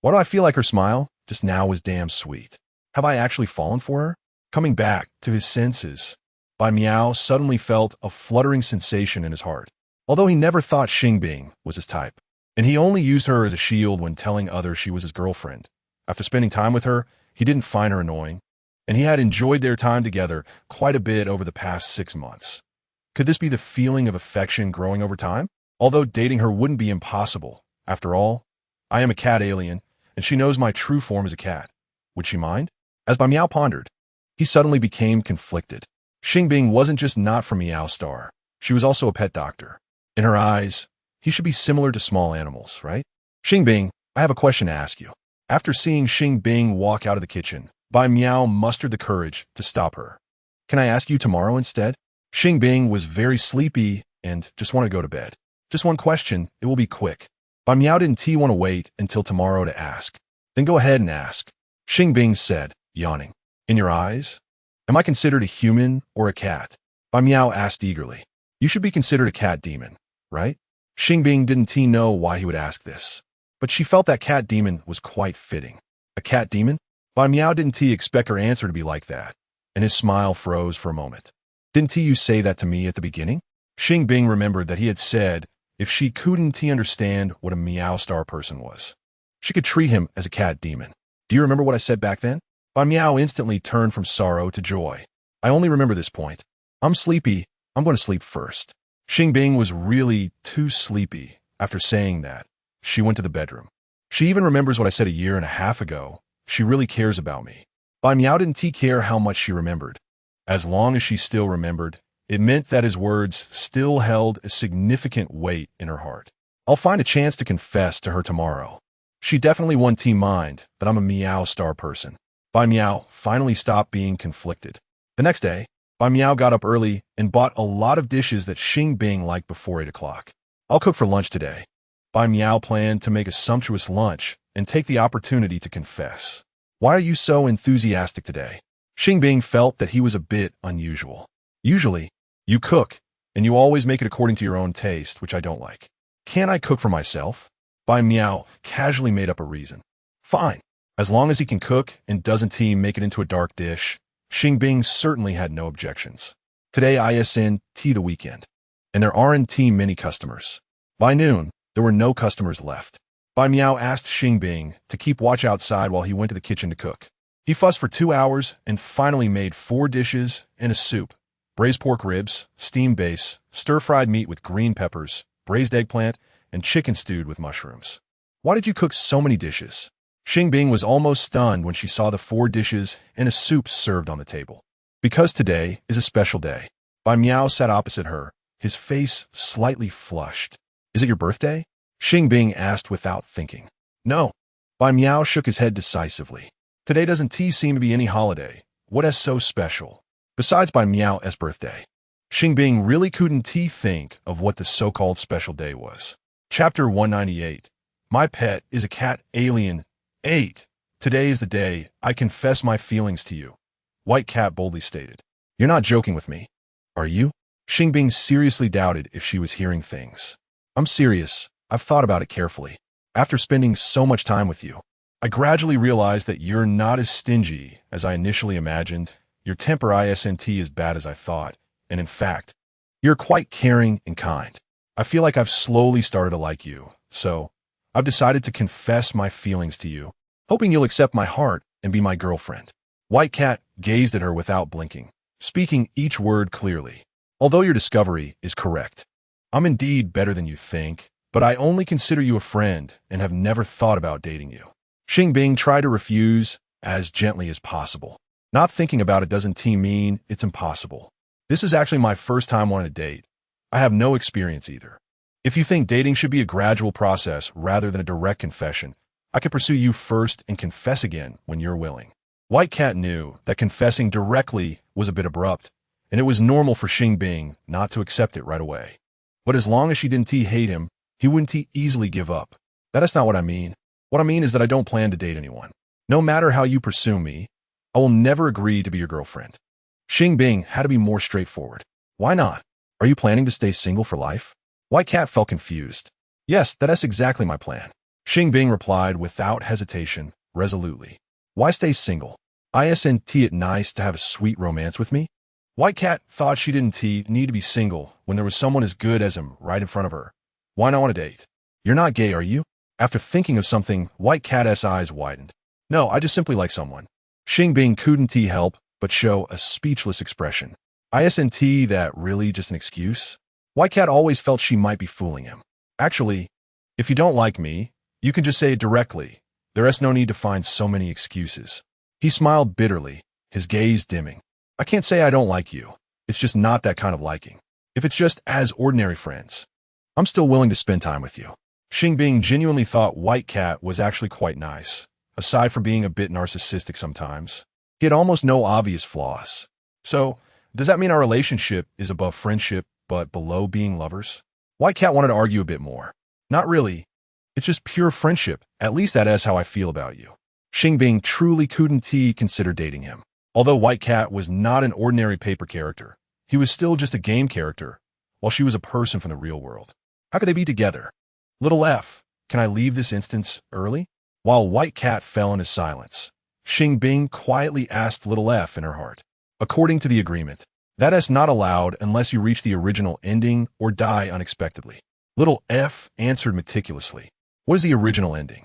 Why do I feel like her smile just now was damn sweet? Have I actually fallen for her? Coming back to his senses, Bai Miao suddenly felt a fluttering sensation in his heart, although he never thought Xing Bing was his type, and he only used her as a shield when telling others she was his girlfriend. After spending time with her, he didn't find her annoying, and he had enjoyed their time together quite a bit over the past 6 months. Could this be the feeling of affection growing over time? Although dating her wouldn't be impossible. After all, I am a cat alien, and she knows my true form is a cat. Would she mind? As Bai Miao pondered, he suddenly became conflicted. Xing Bing wasn't just not from Meow Star. She was also a pet doctor. In her eyes, he should be similar to small animals, right? Xing Bing, I have a question to ask you. After seeing Xing Bing walk out of the kitchen, Bai Miao mustered the courage to stop her. Can I ask you tomorrow instead? Xing Bing was very sleepy and just wanted to go to bed. Just one question, it will be quick. Bai Miao didn't want to wait until tomorrow to ask. Then go ahead and ask. Xing Bing said, yawning. In your eyes? Am I considered a human or a cat? Bai Miao asked eagerly. You should be considered a cat demon, right? Xing Bing didn't know why he would ask this, but she felt that cat demon was quite fitting. A cat demon? Bai Miao didn't expect her answer to be like that, and his smile froze for a moment. Didn't you say that to me at the beginning? Xing Bing remembered that he had said if she couldn't understand what a Meow Star person was, she could treat him as a cat demon. Do you remember what I said back then? Bai Miao instantly turned from sorrow to joy. I only remember this point. I'm sleepy. I'm going to sleep first. Xing Bing was really too sleepy. After saying that, she went to the bedroom. She even remembers what I said a year and a half ago. She really cares about me. Bai Miao didn't care how much she remembered. As long as she still remembered, it meant that his words still held a significant weight in her heart. I'll find a chance to confess to her tomorrow. She definitely won't mind that I'm a Meow Star person. Bai Miao finally stopped being conflicted. The next day, Bai Miao got up early and bought a lot of dishes that Xing Bing liked before 8 o'clock. I'll cook for lunch today. Bai Miao planned to make a sumptuous lunch and take the opportunity to confess. Why are you so enthusiastic today? Xing Bing felt that he was a bit unusual. Usually, you cook, and you always make it according to your own taste, which I don't like. Can't I cook for myself? Bai Miao casually made up a reason. Fine. As long as he can cook and doesn't make it into a dark dish, Xing Bing certainly had no objections. Today isn't the weekend, and there aren't many customers. By noon, there were no customers left. Bai Miao asked Xing Bing to keep watch outside while he went to the kitchen to cook. He fussed for 2 hours and finally made 4 dishes and a soup. Braised pork ribs, steamed base, stir-fried meat with green peppers, braised eggplant, and chicken stewed with mushrooms. Why did you cook so many dishes? Xing Bing was almost stunned when she saw the 4 dishes and a soup served on the table. Because today is a special day. Bai Miao sat opposite her, his face slightly flushed. Is it your birthday? Xing Bing asked without thinking. No. Bai Miao shook his head decisively. Today doesn't seem to be any holiday. What is so special? Besides Bai Miao's birthday. Xing Bing really couldn't think of what the so-called special day was. Chapter 198. My pet is a cat alien. 8. Today is the day I confess my feelings to you, White Cat boldly stated. You're not joking with me, are you? Xing Bing seriously doubted if she was hearing things. I'm serious. I've thought about it carefully. After spending so much time with you, I gradually realized that you're not as stingy as I initially imagined. Your temper isn't as bad as I thought, and in fact, you're quite caring and kind. I feel like I've slowly started to like you, so I've decided to confess my feelings to you, hoping you'll accept my heart and be my girlfriend. White Cat gazed at her without blinking, speaking each word clearly. Although your discovery is correct, I'm indeed better than you think, but I only consider you a friend and have never thought about dating you. Xing Bing tried to refuse as gently as possible. Not thinking about it doesn't mean it's impossible. This is actually my first time on a date. I have no experience either. If you think dating should be a gradual process rather than a direct confession, I could pursue you first and confess again when you're willing. White Cat knew that confessing directly was a bit abrupt, and it was normal for Xing Bing not to accept it right away. But as long as she didn't hate him, he wouldn't easily give up. That's not what I mean. What I mean is that I don't plan to date anyone. No matter how you pursue me, I will never agree to be your girlfriend. Xing Bing had to be more straightforward. Why not? Are you planning to stay single for life? White Cat felt confused. Yes, that's exactly my plan. Xing Bing replied without hesitation, resolutely. Why stay single? Isn't it nice to have a sweet romance with me? White Cat thought she didn't need to be single when there was someone as good as him right in front of her. Why not want a date? You're not gay, are you? After thinking of something, White Cat's eyes widened. No, I just simply like someone. Xing Bing couldn't help but show a speechless expression. Isn't that really just an excuse? White Cat always felt she might be fooling him. Actually, if you don't like me, you can just say it directly. There's no need to find so many excuses. He smiled bitterly, his gaze dimming. I can't say I don't like you. It's just not that kind of liking. If it's just as ordinary friends, I'm still willing to spend time with you. Xing Bing genuinely thought White Cat was actually quite nice, aside from being a bit narcissistic sometimes. He had almost no obvious flaws. So, does that mean our relationship is above friendship but below being lovers? White Cat wanted to argue a bit more. Not really. It's just pure friendship. At least that is how I feel about you. Xing Bing truly couldn't consider dating him. Although White Cat was not an ordinary paper character, he was still just a game character, while she was a person from the real world. How could they be together? Little F, can I leave this instance early? While White Cat fell into silence, Xing Bing quietly asked Little F in her heart. According to the agreement, that is not allowed unless you reach the original ending or die unexpectedly. Little F answered meticulously. What is the original ending?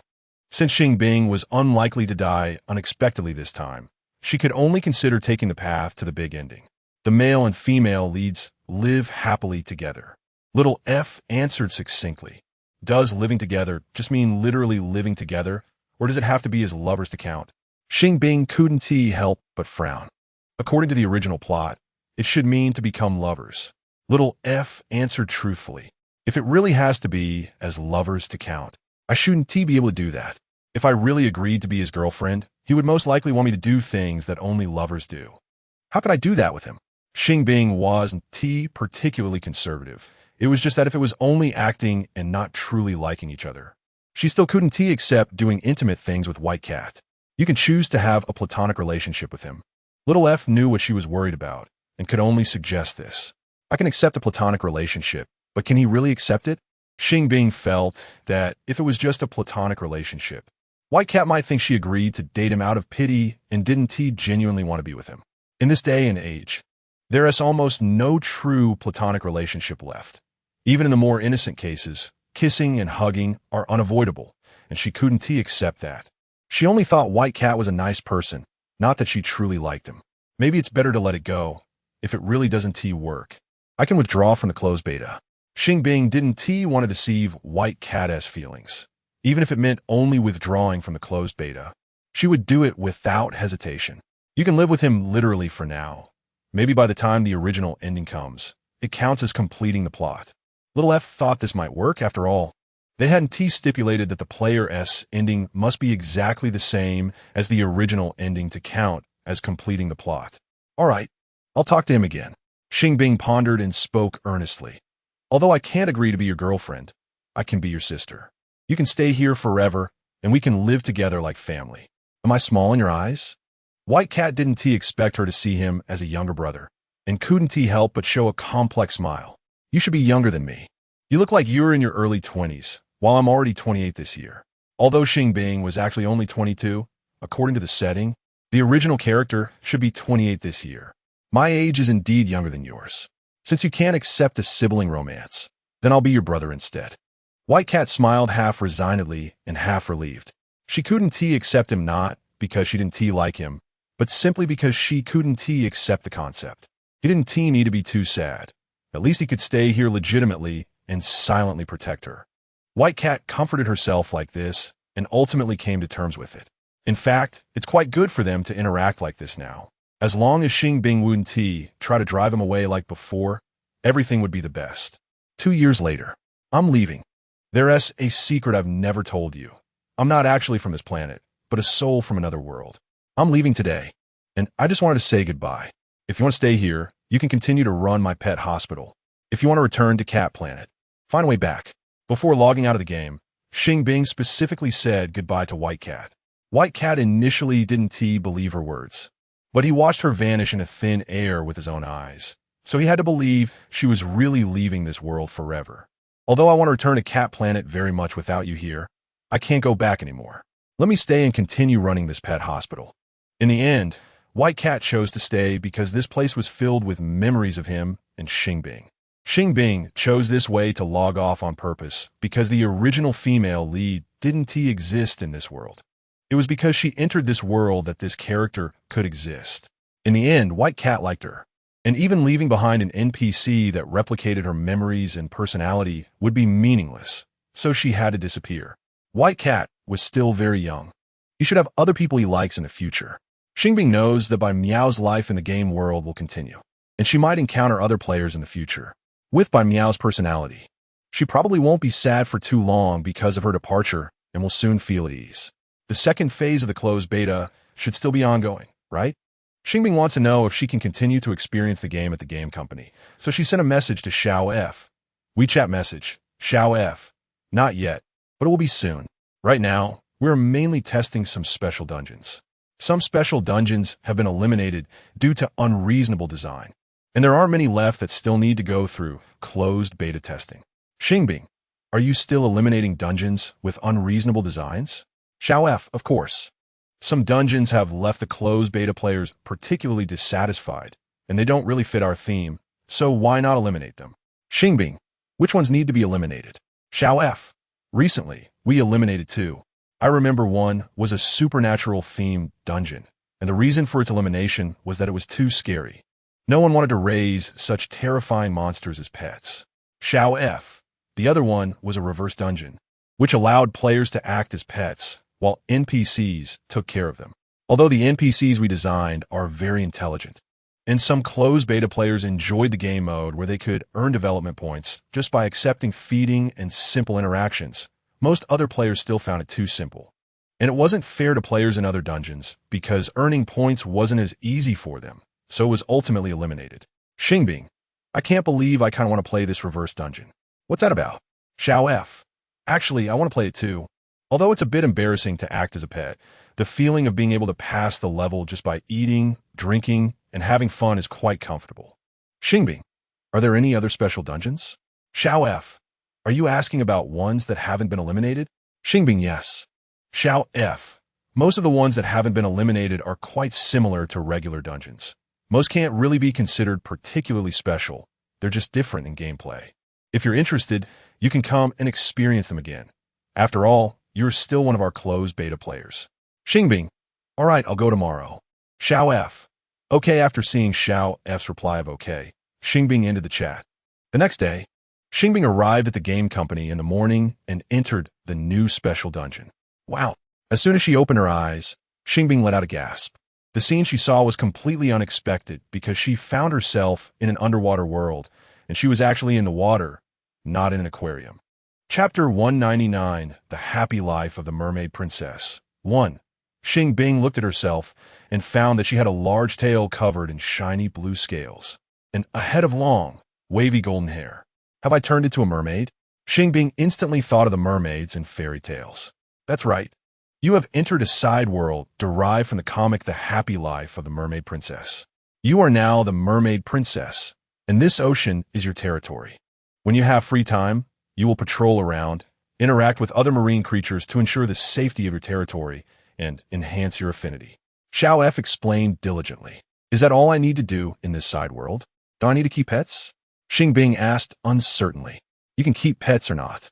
Since Xing Bing was unlikely to die unexpectedly this time, she could only consider taking the path to the big ending. The male and female leads live happily together. Little F answered succinctly. Does living together just mean literally living together, or does it have to be as lovers to count? Xing Bing couldn't help but frown. According to the original plot, it should mean to become lovers. Little F answered truthfully. If it really has to be as lovers to count, I shouldn't be able to do that. If I really agreed to be his girlfriend, he would most likely want me to do things that only lovers do. How could I do that with him? Xing Bing wasn't particularly conservative. It was just that if it was only acting and not truly liking each other, she still couldn't accept doing intimate things with White Cat. You can choose to have a platonic relationship with him. Little F knew what she was worried about and could only suggest this. I can accept a platonic relationship, but can he really accept it? Xing Bing felt that if it was just a platonic relationship, White Cat might think she agreed to date him out of pity and didn't genuinely want to be with him. In this day and age, there is almost no true platonic relationship left. Even in the more innocent cases, kissing and hugging are unavoidable, and she couldn't accept that. She only thought White Cat was a nice person, not that she truly liked him. Maybe it's better to let it go, if it really doesn't work. I can withdraw from the closed beta. Xing Bing didn't want to deceive White Cat's feelings. Even if it meant only withdrawing from the closed beta, she would do it without hesitation. You can live with him literally for now. Maybe by the time the original ending comes, it counts as completing the plot. Little F thought this might work after all. They hadn't stipulated that the player's ending must be exactly the same as the original ending to count as completing the plot. All right, I'll talk to him again. Xing Bing pondered and spoke earnestly. Although I can't agree to be your girlfriend, I can be your sister. You can stay here forever, and we can live together like family. Am I small in your eyes? White Cat didn't expect her to see him as a younger brother, and couldn't help but show a complex smile. You should be younger than me. You look like you're in your early 20s, while I'm already 28 this year. Although Xing Bing was actually only 22, according to the setting, the original character should be 28 this year. My age is indeed younger than yours. Since you can't accept a sibling romance, then I'll be your brother instead. White Cat smiled half resignedly and half relieved. She couldn't accept him not because she didn't like him, but simply because she couldn't accept the concept. He didn't need to be too sad. At least he could stay here legitimately and silently protect her. White Cat comforted herself like this and ultimately came to terms with it. In fact, it's quite good for them to interact like this now. As long as Xing Bing wouldn't try to drive him away like before, everything would be the best. 2 years later, I'm leaving. There's a secret I've never told you. I'm not actually from this planet, but a soul from another world. I'm leaving today, and I just wanted to say goodbye. If you want to stay here, you can continue to run my pet hospital. If you want to return to Cat Planet, find a way back. Before logging out of the game, Xing Bing specifically said goodbye to White Cat. White Cat initially didn't believe her words, but he watched her vanish in a thin air with his own eyes, so he had to believe she was really leaving this world forever. Although I want to return to Cat Planet very much without you here, I can't go back anymore. Let me stay and continue running this pet hospital. In the end, White Cat chose to stay because this place was filled with memories of him and Xing Bing. Xing Bing chose this way to log off on purpose because the original female lead didn't exist in this world. It was because she entered this world that this character could exist. In the end, White Cat liked her, and even leaving behind an NPC that replicated her memories and personality would be meaningless, so she had to disappear. White Cat was still very young. He should have other people he likes in the future. Xing Bing knows that by Meow's life in the game world will continue, and she might encounter other players in the future. With by Meow's personality, she probably won't be sad for too long because of her departure and will soon feel at ease. The second phase of the closed beta should still be ongoing, right? Xing Bing wants to know if she can continue to experience the game at the game company, so she sent a message to Xiao F. WeChat message, Xiao F. Not yet, but it will be soon. Right now, we're mainly testing some special dungeons. Some special dungeons have been eliminated due to unreasonable design, and there aren't many left that still need to go through closed beta testing. Xing Bing, are you still eliminating dungeons with unreasonable designs? Xiao F, of course. Some dungeons have left the closed beta players particularly dissatisfied, and they don't really fit our theme, so why not eliminate them? Xing Bing, which ones need to be eliminated? Xiao F, recently, we eliminated 2. I remember one was a supernatural-themed dungeon, and the reason for its elimination was that it was too scary. No one wanted to raise such terrifying monsters as pets. Xiao F, the other one was a reverse dungeon, which allowed players to act as pets, while NPCs took care of them. Although the NPCs we designed are very intelligent, and some closed beta players enjoyed the game mode where they could earn development points just by accepting feeding and simple interactions, most other players still found it too simple. And it wasn't fair to players in other dungeons because earning points wasn't as easy for them, so it was ultimately eliminated. Xing Bing, I can't believe I kind of want to play this reverse dungeon. What's that about? Xiao F, actually, I want to play it too. Although it's a bit embarrassing to act as a pet, the feeling of being able to pass the level just by eating, drinking, and having fun is quite comfortable. Xing Bing, are there any other special dungeons? Xiao F, are you asking about ones that haven't been eliminated? Xing Bing, yes. Xiao F, most of the ones that haven't been eliminated are quite similar to regular dungeons. Most can't really be considered particularly special. They're just different in gameplay. If you're interested, you can come and experience them again. After all, you're still one of our closed beta players. Xing Bing, all right, I'll go tomorrow. Xiao F, okay. After seeing Xiao F's reply of okay, Xing Bing ended the chat. The next day, Xing Bing arrived at the game company in the morning and entered the new special dungeon. Wow. As soon as she opened her eyes, Xing Bing let out a gasp. The scene she saw was completely unexpected because she found herself in an underwater world, and she was actually in the water, not in an aquarium. Chapter 199, The Happy Life of the Mermaid Princess. 1. Xing Bing looked at herself and found that she had a large tail covered in shiny blue scales. and a head of long, wavy golden hair. Have I turned into a mermaid? Xing Bing instantly thought of the mermaids in fairy tales. That's right. You have entered a side world derived from the comic The Happy Life of the Mermaid Princess. You are now the Mermaid Princess, and this ocean is your territory. When you have free time, you will patrol around, interact with other marine creatures to ensure the safety of your territory and enhance your affinity. Xiao F explained diligently. Is that all I need to do in this side world? Do I need to keep pets? Xing Bing asked uncertainly. You can keep pets or not.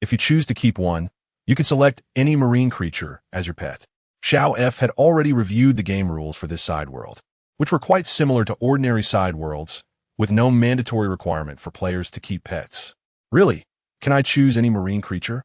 If you choose to keep one, you can select any marine creature as your pet. Xiao F had already reviewed the game rules for this side world, which were quite similar to ordinary side worlds, with no mandatory requirement for players to keep pets. Really? Can I choose any marine creature?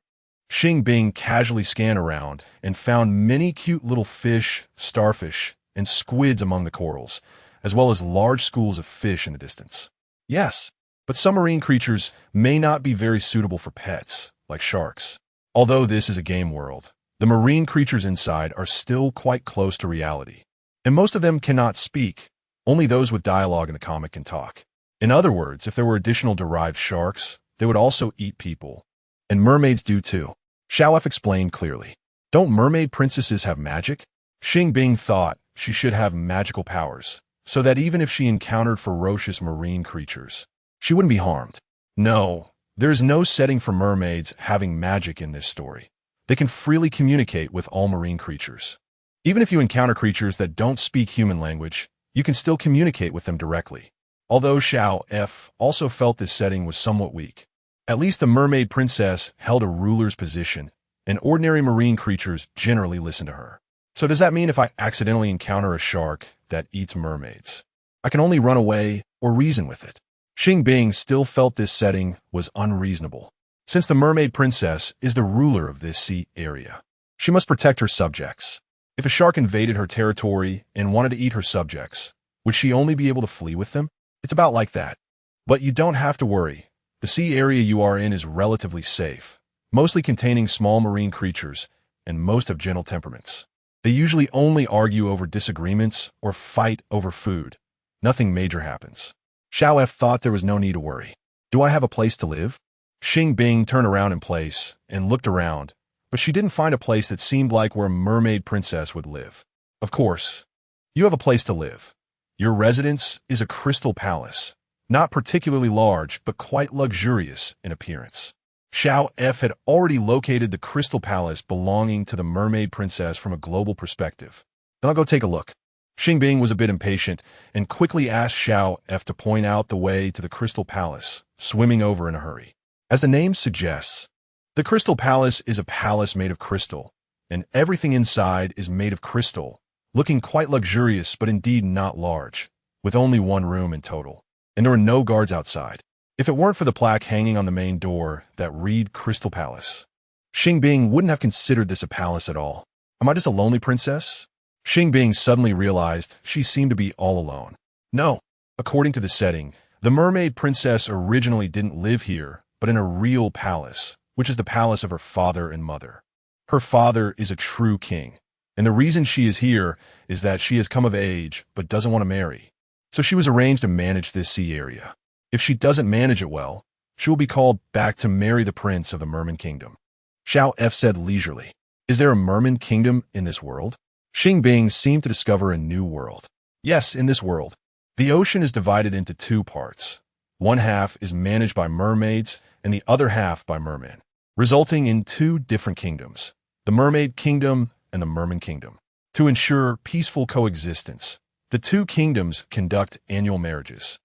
Xing Bing casually scanned around and found many cute little fish, starfish, and squids among the corals, as well as large schools of fish in the distance. Yes, but some marine creatures may not be very suitable for pets, like sharks. Although this is a game world, the marine creatures inside are still quite close to reality, and most of them cannot speak. Only those with dialogue in the comic can talk. In other words, if there were additional derived sharks, they would also eat people. And mermaids do too. Xiao F explained clearly. Don't mermaid princesses have magic? Xing Bing thought she should have magical powers, so that even if she encountered ferocious marine creatures, she wouldn't be harmed. No, there is no setting for mermaids having magic in this story. They can freely communicate with all marine creatures. Even if you encounter creatures that don't speak human language, you can still communicate with them directly. Although Xiao F also felt this setting was somewhat weak. At least the mermaid princess held a ruler's position, and ordinary marine creatures generally listen to her. So does that mean if I accidentally encounter a shark that eats mermaids, I can only run away or reason with it? Xing Bing still felt this setting was unreasonable. Since the mermaid princess is the ruler of this sea area, she must protect her subjects. If a shark invaded her territory and wanted to eat her subjects, would she only be able to flee with them? It's about like that. But you don't have to worry. The sea area you are in is relatively safe, mostly containing small marine creatures, and most have gentle temperaments. They usually only argue over disagreements or fight over food. Nothing major happens. Xiao F thought there was no need to worry. Do I have a place to live? Xing Bing turned around in place and looked around, but she didn't find a place that seemed like where a mermaid princess would live. Of course, you have a place to live. Your residence is a crystal palace, not particularly large, but quite luxurious in appearance. Xiao F had already located the crystal palace belonging to the mermaid princess from a global perspective. Then I'll go take a look. Xing Bing was a bit impatient and quickly asked Xiao F to point out the way to the crystal palace, swimming over in a hurry. As the name suggests, the crystal palace is a palace made of crystal, and everything inside is made of crystal, looking quite luxurious but indeed not large, with only one room in total. And there were no guards outside. If it weren't for the plaque hanging on the main door that read Crystal Palace, Xing Bing wouldn't have considered this a palace at all. Am I just a lonely princess? Xing Bing suddenly realized she seemed to be all alone. No. According to the setting, the mermaid princess originally didn't live here, but in a real palace, which is the palace of her father and mother. Her father is a true king, and the reason she is here is that she has come of age but doesn't want to marry. So she was arranged to manage this sea area. If she doesn't manage it well, she will be called back to marry the prince of the Merman Kingdom. Xiao F said leisurely. Is there a Merman Kingdom in this world? Xing Bing seemed to discover a new world. Yes, in this world. The ocean is divided into two parts. One half is managed by mermaids and the other half by mermen, resulting in two different kingdoms, the Mermaid Kingdom and the Merman Kingdom. To ensure peaceful coexistence, the two kingdoms conduct annual marriages.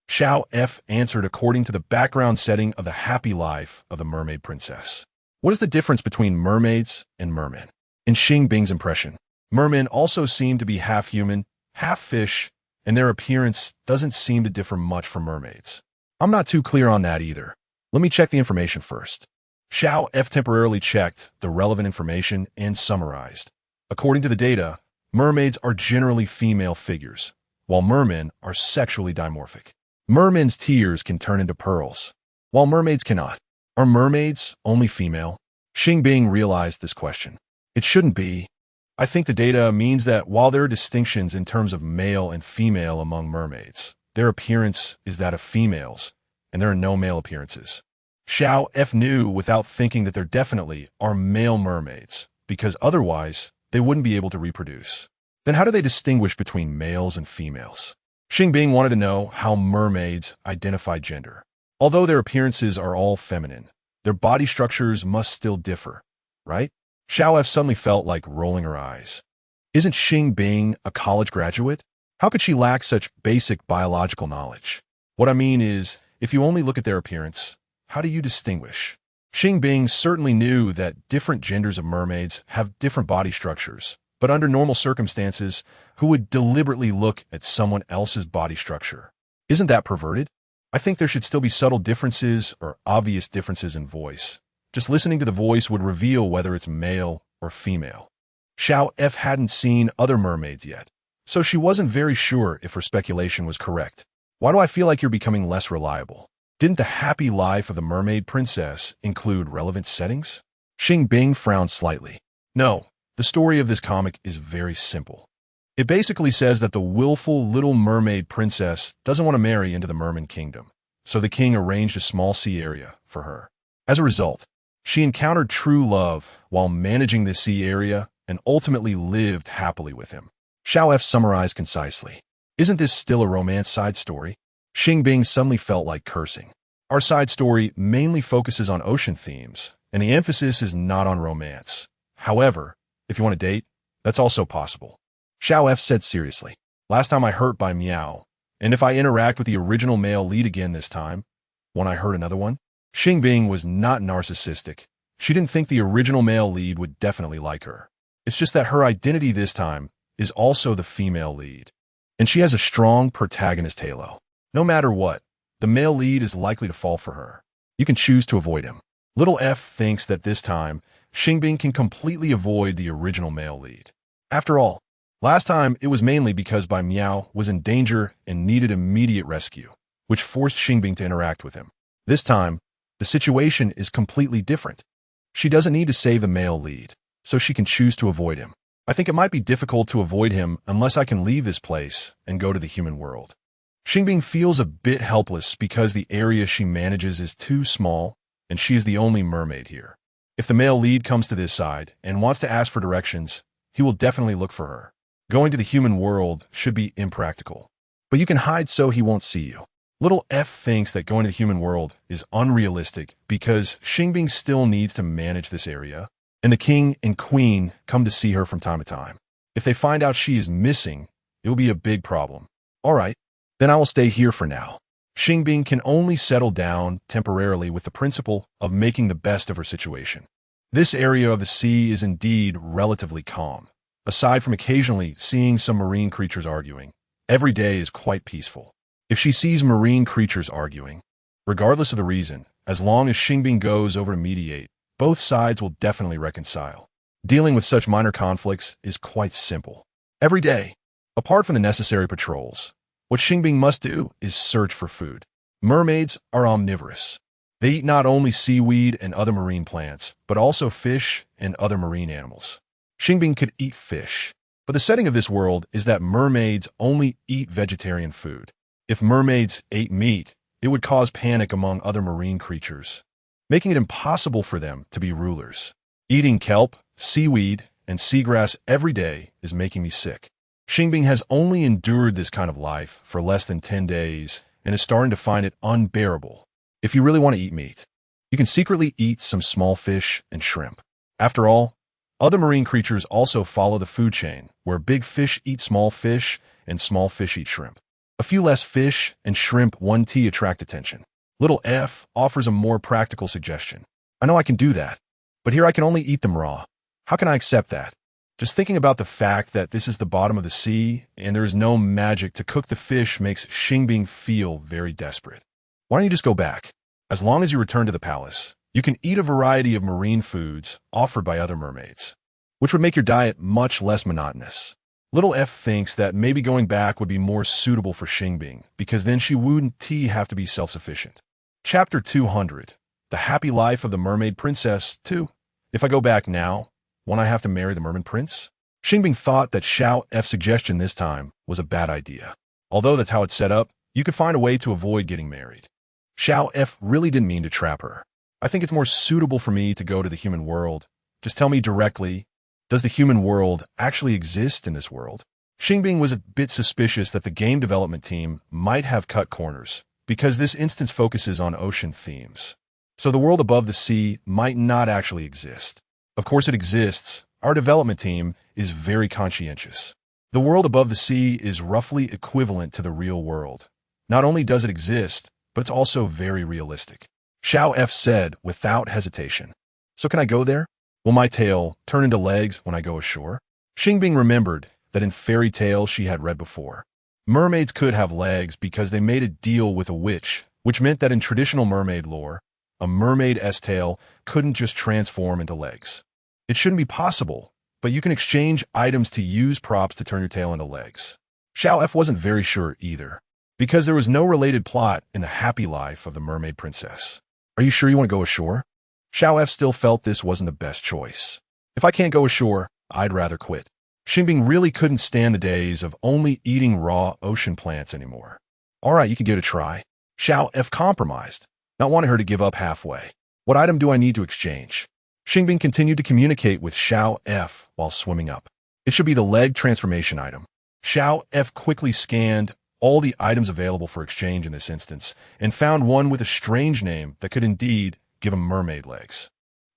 Xiao F answered according to the background setting of the happy life of the mermaid princess. What is the difference between mermaids and mermen? In Xing Bing's impression, mermen also seem to be half human, half fish, and their appearance doesn't seem to differ much from mermaids. I'm not too clear on that either. Let me check the information first. Xiao F temporarily checked the relevant information and summarized. According to the data, mermaids are generally female figures, while mermen are sexually dimorphic. Mermen's tears can turn into pearls, while mermaids cannot. Are mermaids only female? Xing Bing realized this question. It shouldn't be. I think the data means that while there are distinctions in terms of male and female among mermaids, their appearance is that of females, and there are no male appearances. Xiao F knew without thinking that there definitely are male mermaids, because otherwise they wouldn't be able to reproduce. Then how do they distinguish between males and females? Xing Bing wanted to know how mermaids identify gender. Although their appearances are all feminine, their body structures must still differ, right? Xiao F suddenly felt like rolling her eyes. Isn't Xing Bing a college graduate? How could she lack such basic biological knowledge? What I mean is, if you only look at their appearance, how do you distinguish? Xing Bing certainly knew that different genders of mermaids have different body structures, but under normal circumstances, who would deliberately look at someone else's body structure? Isn't that perverted? I think there should still be subtle differences or obvious differences in voice. Just listening to the voice would reveal whether it's male or female. Xiao F hadn't seen other mermaids yet, so she wasn't very sure if her speculation was correct. Why do I feel like you're becoming less reliable? Didn't the happy life of the mermaid princess include relevant settings? Xing Bing frowned slightly. No, the story of this comic is very simple. It basically says that the willful little mermaid princess doesn't want to marry into the merman kingdom, so the king arranged a small sea area for her. As a result, she encountered true love while managing this sea area and ultimately lived happily with him. Xiao F summarized concisely. Isn't this still a romance side story? Xing Bing suddenly felt like cursing. Our side story mainly focuses on ocean themes, and the emphasis is not on romance. However, if you want to date, that's also possible. Xiao F said seriously. Last time I hurt by meow, and if I interact with the original male lead again this time, won't I hurt another one? Xing Bing was not narcissistic. She didn't think the original male lead would definitely like her. It's just that her identity this time is also the female lead, and she has a strong protagonist halo. No matter what, the male lead is likely to fall for her. You can choose to avoid him. Little F thinks that this time, Xing Bing can completely avoid the original male lead. After all, last time it was mainly because Bai Miao was in danger and needed immediate rescue, which forced Xing Bing to interact with him. This time, the situation is completely different. She doesn't need to save the male lead, so she can choose to avoid him. I think it might be difficult to avoid him unless I can leave this place and go to the human world. Xing Bing feels a bit helpless because the area she manages is too small, and she is the only mermaid here. If the male lead comes to this side and wants to ask for directions, he will definitely look for her. Going to the human world should be impractical, but you can hide so he won't see you. Little F thinks that going to the human world is unrealistic because Xing Bing still needs to manage this area, and the king and queen come to see her from time to time. If they find out she is missing, it will be a big problem. All right, then I will stay here for now. Xing Bing can only settle down temporarily with the principle of making the best of her situation. This area of the sea is indeed relatively calm. Aside from occasionally seeing some marine creatures arguing, every day is quite peaceful. If she sees marine creatures arguing, regardless of the reason, as long as Xing Bing goes over to mediate, both sides will definitely reconcile. Dealing with such minor conflicts is quite simple. Every day, apart from the necessary patrols, what Xing Bing must do is search for food. Mermaids are omnivorous. They eat not only seaweed and other marine plants, but also fish and other marine animals. Xing Bing could eat fish, but the setting of this world is that mermaids only eat vegetarian food. If mermaids ate meat, it would cause panic among other marine creatures, making it impossible for them to be rulers. Eating kelp, seaweed, and seagrass every day is making me sick. Xing Bing has only endured this kind of life for less than 10 days and is starting to find it unbearable. If you really want to eat meat, you can secretly eat some small fish and shrimp. After all, other marine creatures also follow the food chain, where big fish eat small fish and small fish eat shrimp. A few less fish and shrimp 1T attract attention. Little F offers a more practical suggestion. I know I can do that, but here I can only eat them raw. How can I accept that? Just thinking about the fact that this is the bottom of the sea and there is no magic to cook the fish makes Xing Bing feel very desperate. Why don't you just go back? As long as you return to the palace, you can eat a variety of marine foods offered by other mermaids, which would make your diet much less monotonous. Little F thinks that maybe going back would be more suitable for Xing Bing because then she wouldn't have to be self-sufficient. Chapter 200, The Happy Life of the Mermaid Princess 2. If I go back now, won't I have to marry the merman prince? Xing Bing thought that Xiao F's suggestion this time was a bad idea. Although that's how it's set up, You could find a way to avoid getting married. Xiao F really didn't mean to trap her. I think it's more suitable for me to go to the human world. Just tell me directly, does the human world actually exist in this world? Xing Bing was a bit suspicious that the game development team might have cut corners, because this instance focuses on ocean themes. So the world above the sea might not actually exist. Of course it exists. Our development team is very conscientious. The world above the sea is roughly equivalent to the real world. Not only does it exist, but it's also very realistic. Xiao F said without hesitation. So can I go there? Will my tail turn into legs when I go ashore? Xing Bing remembered that in fairy tales she had read before. Mermaids could have legs because they made a deal with a witch, which meant that in traditional mermaid lore, a mermaid's tail couldn't just transform into legs. It shouldn't be possible, but you can exchange items to use props to turn your tail into legs. Xiao F wasn't very sure either, because there was no related plot in the happy life of the mermaid princess. Are you sure you want to go ashore? Xiao F still felt this wasn't the best choice. If I can't go ashore, I'd rather quit. Xing Bing really couldn't stand the days of only eating raw ocean plants anymore. All right, you can give it a try. Xiao F compromised, not wanting her to give up halfway. What item do I need to exchange? Xing Bing continued to communicate with Xiao F while swimming up. It should be the leg transformation item. Xiao F quickly scanned all the items available for exchange in this instance and found one with a strange name that could indeed give him mermaid legs.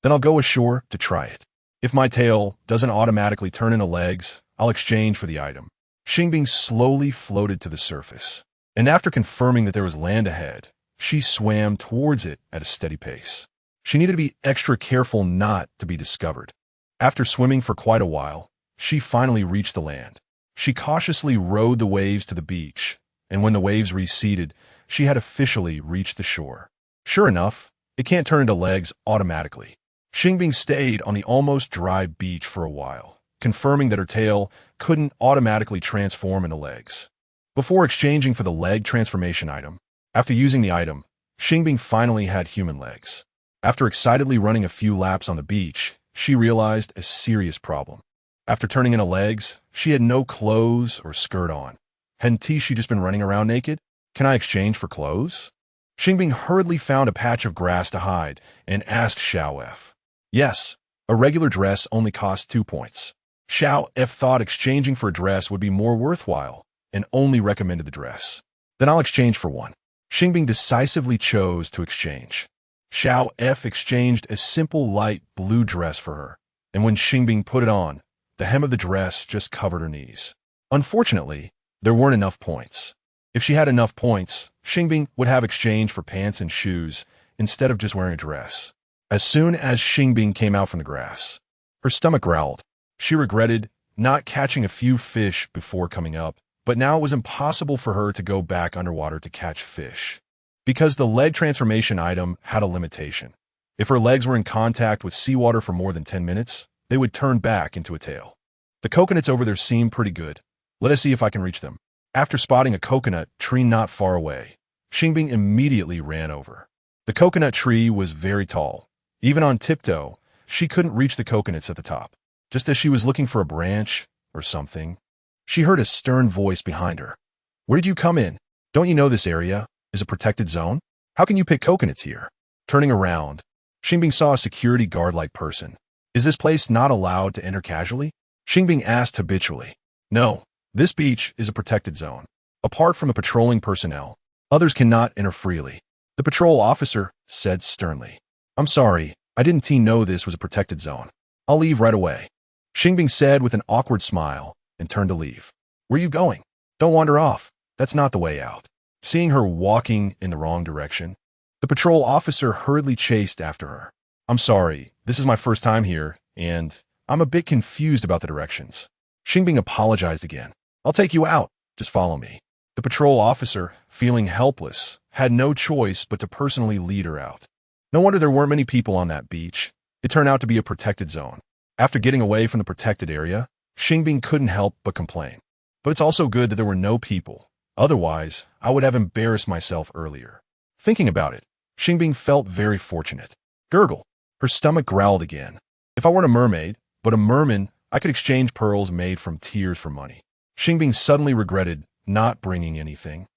Then I'll go ashore to try it. If my tail doesn't automatically turn into legs, I'll exchange for the item. Xing Bing slowly floated to the surface, and after confirming that there was land ahead, she swam towards it at a steady pace. She needed to be extra careful not to be discovered. After swimming for quite a while, she finally reached the land. She cautiously rode the waves to the beach, and when the waves receded, she had officially reached the shore. Sure enough, it can't turn into legs automatically. Xing Bing stayed on the almost dry beach for a while, confirming that her tail couldn't automatically transform into legs. Before exchanging for the leg transformation item, after using the item, Xing Bing finally had human legs. After excitedly running a few laps on the beach, she realized a serious problem. After turning into legs, she had no clothes or skirt on. Hadn't she just been running around naked? Can I exchange for clothes? Xing Bing hurriedly found a patch of grass to hide and asked Xiao F. Yes, a regular dress only costs 2 points. Xiao F thought exchanging for a dress would be more worthwhile and only recommended the dress. Then I'll exchange for one. Xing Bing decisively chose to exchange. Xiao F exchanged a simple light blue dress for her, and when Xing Bing put it on, the hem of the dress just covered her knees. Unfortunately, there weren't enough points. If she had enough points, Xing Bing would have exchanged for pants and shoes instead of just wearing a dress. As soon as Xing Bing came out from the grass, her stomach growled. She regretted not catching a few fish before coming up, but now it was impossible for her to go back underwater to catch fish, because the leg transformation item had a limitation. If her legs were in contact with seawater for more than 10 minutes, they would turn back into a tail. The coconuts over there seem pretty good. Let us see if I can reach them. After spotting a coconut tree not far away, Xing Bing immediately ran over. The coconut tree was very tall. Even on tiptoe, she couldn't reach the coconuts at the top. Just as she was looking for a branch or something, she heard a stern voice behind her. Where did you come in? Don't you know this area is a protected zone? How can you pick coconuts here? Turning around, Xing Bing saw a security guard-like person. Is this place not allowed to enter casually? Xing Bing asked habitually. No, this beach is a protected zone. Apart from the patrolling personnel, others cannot enter freely. The patrol officer said sternly. I'm sorry, I didn't know this was a protected zone. I'll leave right away. Xing Bing said with an awkward smile and turned to leave. Where are you going? Don't wander off. That's not the way out. Seeing her walking in the wrong direction, the patrol officer hurriedly chased after her. I'm sorry, this is my first time here, and I'm a bit confused about the directions. Xing Bing apologized again. I'll take you out. Just follow me. The patrol officer, feeling helpless, had no choice but to personally lead her out. No wonder there weren't many people on that beach. It turned out to be a protected zone. After getting away from the protected area, Xing Bing couldn't help but complain. But it's also good that there were no people. Otherwise, I would have embarrassed myself earlier. Thinking about it, Xing Bing felt very fortunate. Gurgle. Her stomach growled again. If I weren't a mermaid, but a merman, I could exchange pearls made from tears for money. Xing Bing suddenly regretted not bringing anything.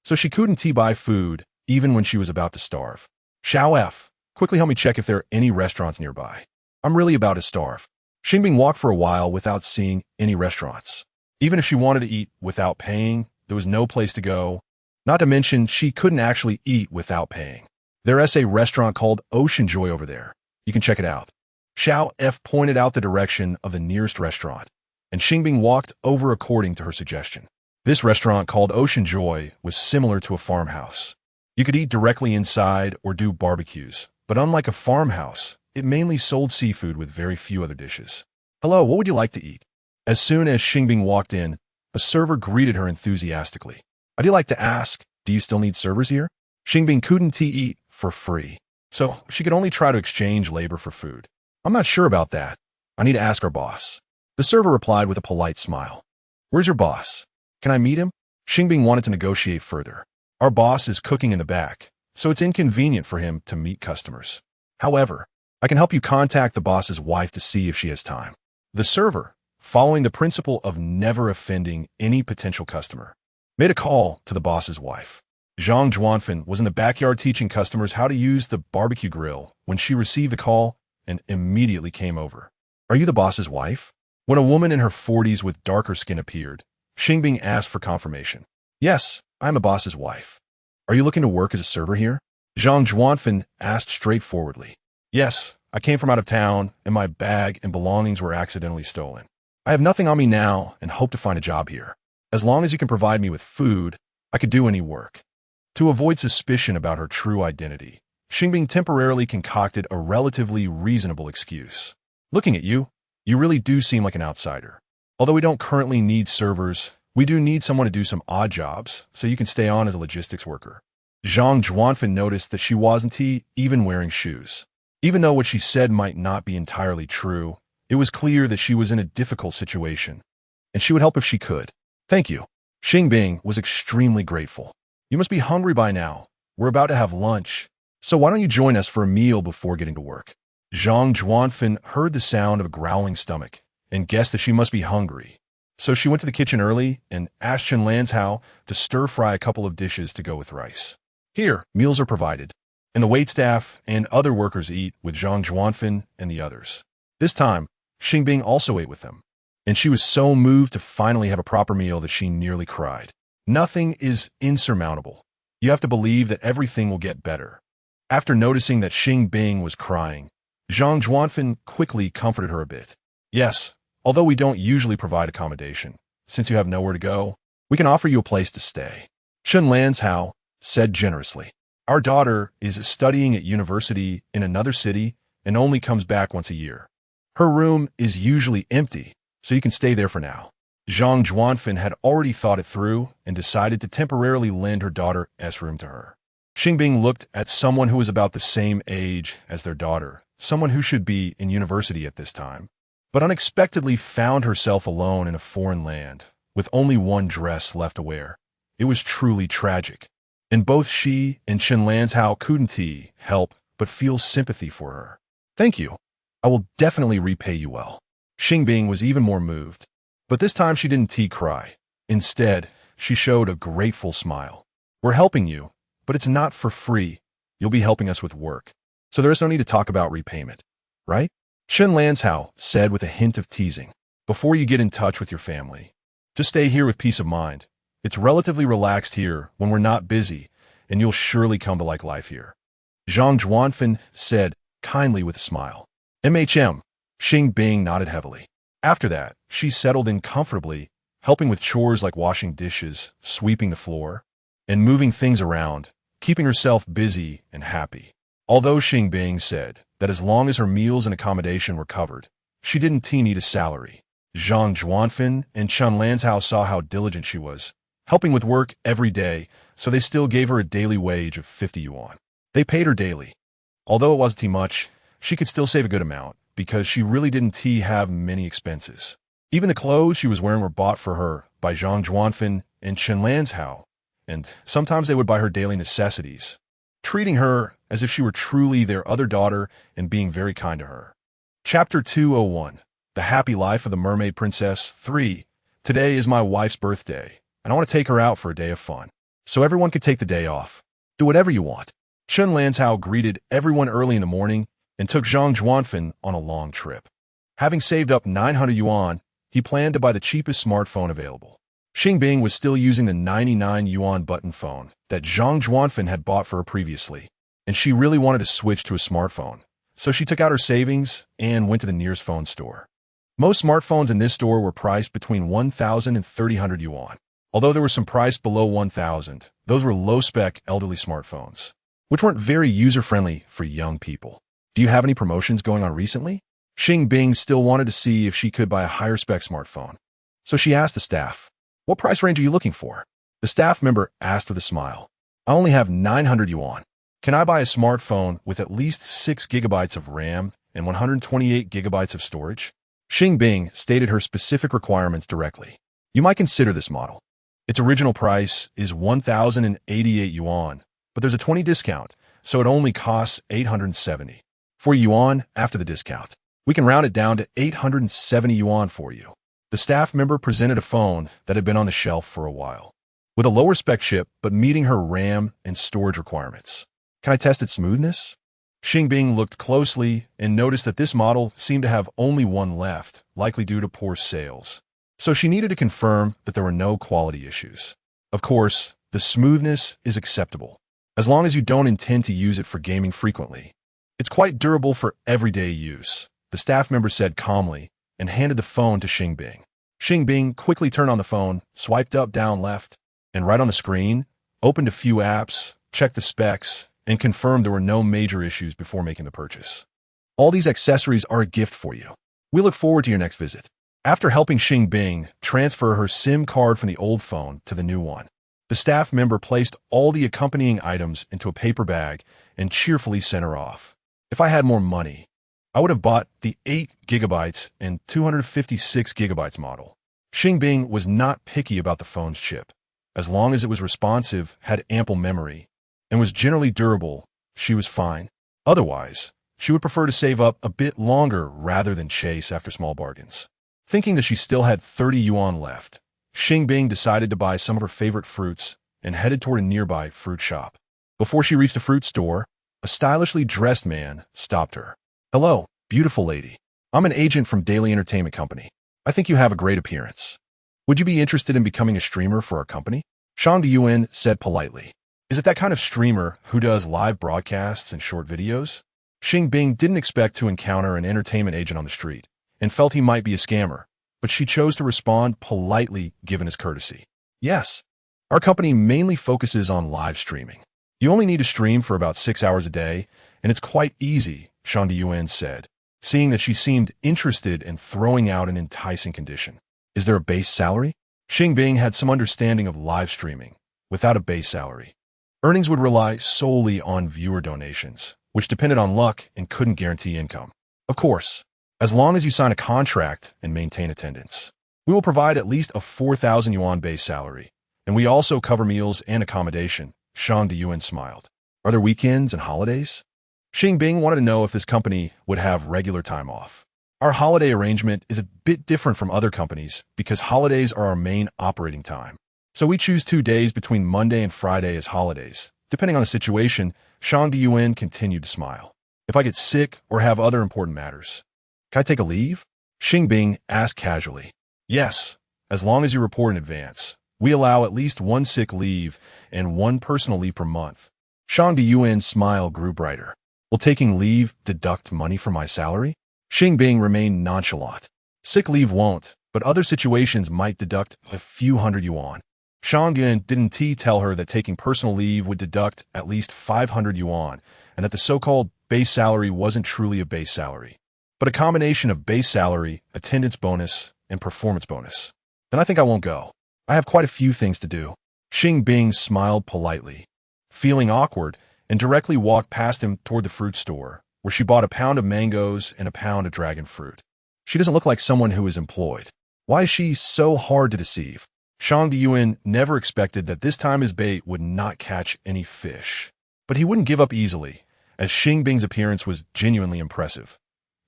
so she couldn't buy food even when she was about to starve. Xiao F, quickly help me check if there are any restaurants nearby. I'm really about to starve. Xing Bing walked for a while without seeing any restaurants. Even if she wanted to eat without paying, there was no place to go. Not to mention, she couldn't actually eat without paying. There's a restaurant called Ocean Joy over there. You can check it out. Xiao F pointed out the direction of the nearest restaurant, and Xing Bing walked over according to her suggestion. This restaurant called Ocean Joy was similar to a farmhouse. You could eat directly inside or do barbecues, but unlike a farmhouse, it mainly sold seafood with very few other dishes. Hello, what would you like to eat? As soon as Xing Bing walked in, a server greeted her enthusiastically. I'd like to ask, do you still need servers here? Xing Bing couldn't eat for free, so she could only try to exchange labor for food. I'm not sure about that. I need to ask our boss. The server replied with a polite smile. Where's your boss? Can I meet him? Xing Bing wanted to negotiate further. Our boss is cooking in the back, so it's inconvenient for him to meet customers. However, I can help you contact the boss's wife to see if she has time. The server, following the principle of never offending any potential customer, made a call to the boss's wife. Zhang Zhuanfen was in the backyard teaching customers how to use the barbecue grill when she received the call and immediately came over. Are you the boss's wife? When a woman in her 40s with darker skin appeared, Xing Bing asked for confirmation. Yes, I'm a boss's wife. Are you looking to work as a server here? Zhang Zhuanfen asked straightforwardly. Yes, I came from out of town and my bag and belongings were accidentally stolen. I have nothing on me now and hope to find a job here. As long as you can provide me with food, I could do any work. To avoid suspicion about her true identity, Xing Bing temporarily concocted a relatively reasonable excuse. Looking at you, you really do seem like an outsider. Although we don't currently need servers, we do need someone to do some odd jobs, so you can stay on as a logistics worker. Zhang Zhuanfen noticed that she wasn't even wearing shoes. Even though what she said might not be entirely true, it was clear that she was in a difficult situation, and she would help if she could. Thank you. Xing Bing was extremely grateful. You must be hungry by now. We're about to have lunch, so why don't you join us for a meal before getting to work? Zhang Zhuanfen heard the sound of a growling stomach and guessed that she must be hungry. So she went to the kitchen early and asked Chen Lanzhao to stir-fry a couple of dishes to go with rice. Here, meals are provided, and the waitstaff and other workers eat with Zhang Zhuanfen and the others. This time, Xing Bing also ate with them, and she was so moved to finally have a proper meal that she nearly cried. Nothing is insurmountable. You have to believe that everything will get better. After noticing that Xing Bing was crying, Zhang Zhuanfen quickly comforted her a bit. Yes, although we don't usually provide accommodation, since you have nowhere to go, we can offer you a place to stay. Chen Lanzhao said generously. Our daughter is studying at university in another city and only comes back once a year. Her room is usually empty, so you can stay there for now. Zhang Zhuanfen had already thought it through and decided to temporarily lend her daughter's room to her. Xing Bing looked at someone who was about the same age as their daughter, someone who should be in university at this time, but unexpectedly found herself alone in a foreign land, with only one dress left to wear. It was truly tragic, and both she and Chen Lanzhao couldn't help but feel sympathy for her. Thank you. I will definitely repay you well. Xing Bing was even more moved, but this time she didn't cry. Instead, she showed a grateful smile. We're helping you, but it's not for free. You'll be helping us with work, so there's no need to talk about repayment, right? Chen Lanzhao said with a hint of teasing. Before you get in touch with your family, just stay here with peace of mind. It's relatively relaxed here when we're not busy, and you'll surely come to like life here. Zhang Zhuanfen said kindly with a smile. Xing Bing nodded heavily. After that, she settled in comfortably, helping with chores like washing dishes, sweeping the floor, and moving things around, keeping herself busy and happy. Although Xing Bing said that as long as her meals and accommodation were covered, she didn't need a salary. Zhang Zhuanfen and Chen Lanzhao saw how diligent she was, helping with work every day, so they still gave her a daily wage of 50 yuan. They paid her daily. Although it wasn't much, she could still save a good amount, because she really didn't have many expenses. Even the clothes she was wearing were bought for her by Zhang Zhuanfen and Chen Lanzhao, and sometimes they would buy her daily necessities, treating her as if she were truly their other daughter and being very kind to her. Chapter 201, The Happy Life of the Mermaid Princess 3. Today is my wife's birthday, and I want to take her out for a day of fun. so everyone could take the day off. Do whatever you want. Chen Lanzhao greeted everyone early in the morning and took Zhang Zhuanfen on a long trip. Having saved up 900 yuan, he planned to buy the cheapest smartphone available. Xing Bing was still using the 99 yuan button phone that Zhang Zhuanfen had bought for her previously, and she really wanted to switch to a smartphone, so she took out her savings and went to the nearest phone store. Most smartphones in this store were priced between 1,000 and 300 yuan. Although there were some priced below 1,000, those were low-spec elderly smartphones, which weren't very user-friendly for young people. Do you have any promotions going on recently? Xing Bing still wanted to see if she could buy a higher-spec smartphone, so she asked the staff, "What price range are you looking for?" The staff member asked with a smile, "I only have 900 yuan. Can I buy a smartphone with at least 6 gigabytes of RAM and 128 gigabytes of storage?" Xing Bing stated her specific requirements directly. "You might consider this model. Its original price is 1,088 yuan, but there's a 20 discount, so it only costs 870. 40 yuan after the discount. We can round it down to 870 yuan for you." The staff member presented a phone that had been on the shelf for a while, with a lower spec chip but meeting her RAM and storage requirements. "Can I test its smoothness?" Xing Bing looked closely and noticed that this model seemed to have only one left, likely due to poor sales. So she needed to confirm that there were no quality issues. Of course, the smoothness is acceptable, as long as you don't intend to use it for gaming frequently. It's quite durable for everyday use, the staff member said calmly and handed the phone to Xing Bing. Xing Bing quickly turned on the phone, swiped up, down, left, and right on the screen, opened a few apps, checked the specs, and confirmed there were no major issues before making the purchase. All these accessories are a gift for you. We look forward to your next visit. After helping Xing Bing transfer her SIM card from the old phone to the new one, the staff member placed all the accompanying items into a paper bag and cheerfully sent her off. "If I had more money, I would have bought the 8 gigabytes and 256 gigabytes model." Xing Bing was not picky about the phone's chip. As long as it was responsive, had ample memory, and was generally durable, she was fine. Otherwise, she would prefer to save up a bit longer rather than chase after small bargains. Thinking that she still had 30 yuan left, Xing Bing decided to buy some of her favorite fruits and headed toward a nearby fruit shop. Before she reached the fruit store, a stylishly dressed man stopped her. "Hello, beautiful lady. I'm an agent from Daily Entertainment Company. I think you have a great appearance. Would you be interested in becoming a streamer for our company?" Zhang Yuan said politely. "Is it that kind of streamer who does live broadcasts and short videos?" Xing Bing didn't expect to encounter an entertainment agent on the street and felt he might be a scammer, but she chose to respond politely given his courtesy. "Yes, our company mainly focuses on live streaming. You only need to stream for about 6 hours a day, and it's quite easy," Zhang Yuan said, seeing that she seemed interested in throwing out an enticing condition. "Is there a base salary?" Xing Bing had some understanding of live streaming. Without a base salary, earnings would rely solely on viewer donations, which depended on luck and couldn't guarantee income. "Of course, as long as you sign a contract and maintain attendance. We will provide at least a 4,000 yuan base salary, and we also cover meals and accommodation," Zhang Yuan smiled. "Are there weekends and holidays?" Xing Bing wanted to know if this company would have regular time off. "Our holiday arrangement is a bit different from other companies because holidays are our main operating time. So we choose 2 days between Monday and Friday as holidays. Depending on the situation," Zhang Yuan continued to smile. "If I get sick or have other important matters, can I take a leave?" Xing Bing asked casually. "Yes, as long as you report in advance. We allow at least 1 sick leave and 1 personal leave per month." Zhang Yuan's smile grew brighter. "Will taking leave deduct money from my salary?" Xing Bing remained nonchalant. "Sick leave won't, but other situations might deduct a few hundred yuan." Zhang Yuan didn't tell her that taking personal leave would deduct at least 500 yuan, and that the so-called base salary wasn't truly a base salary, but a combination of base salary, attendance bonus, and performance bonus. "Then I think I won't go. I have quite a few things to do." Xing Bing smiled politely, feeling awkward, and directly walked past him toward the fruit store, where she bought a pound of mangoes and a pound of dragon fruit. She doesn't look like someone who is employed. Why is she so hard to deceive? Zhang Yuan never expected that this time his bait would not catch any fish. But he wouldn't give up easily, as Xing Bing's appearance was genuinely impressive.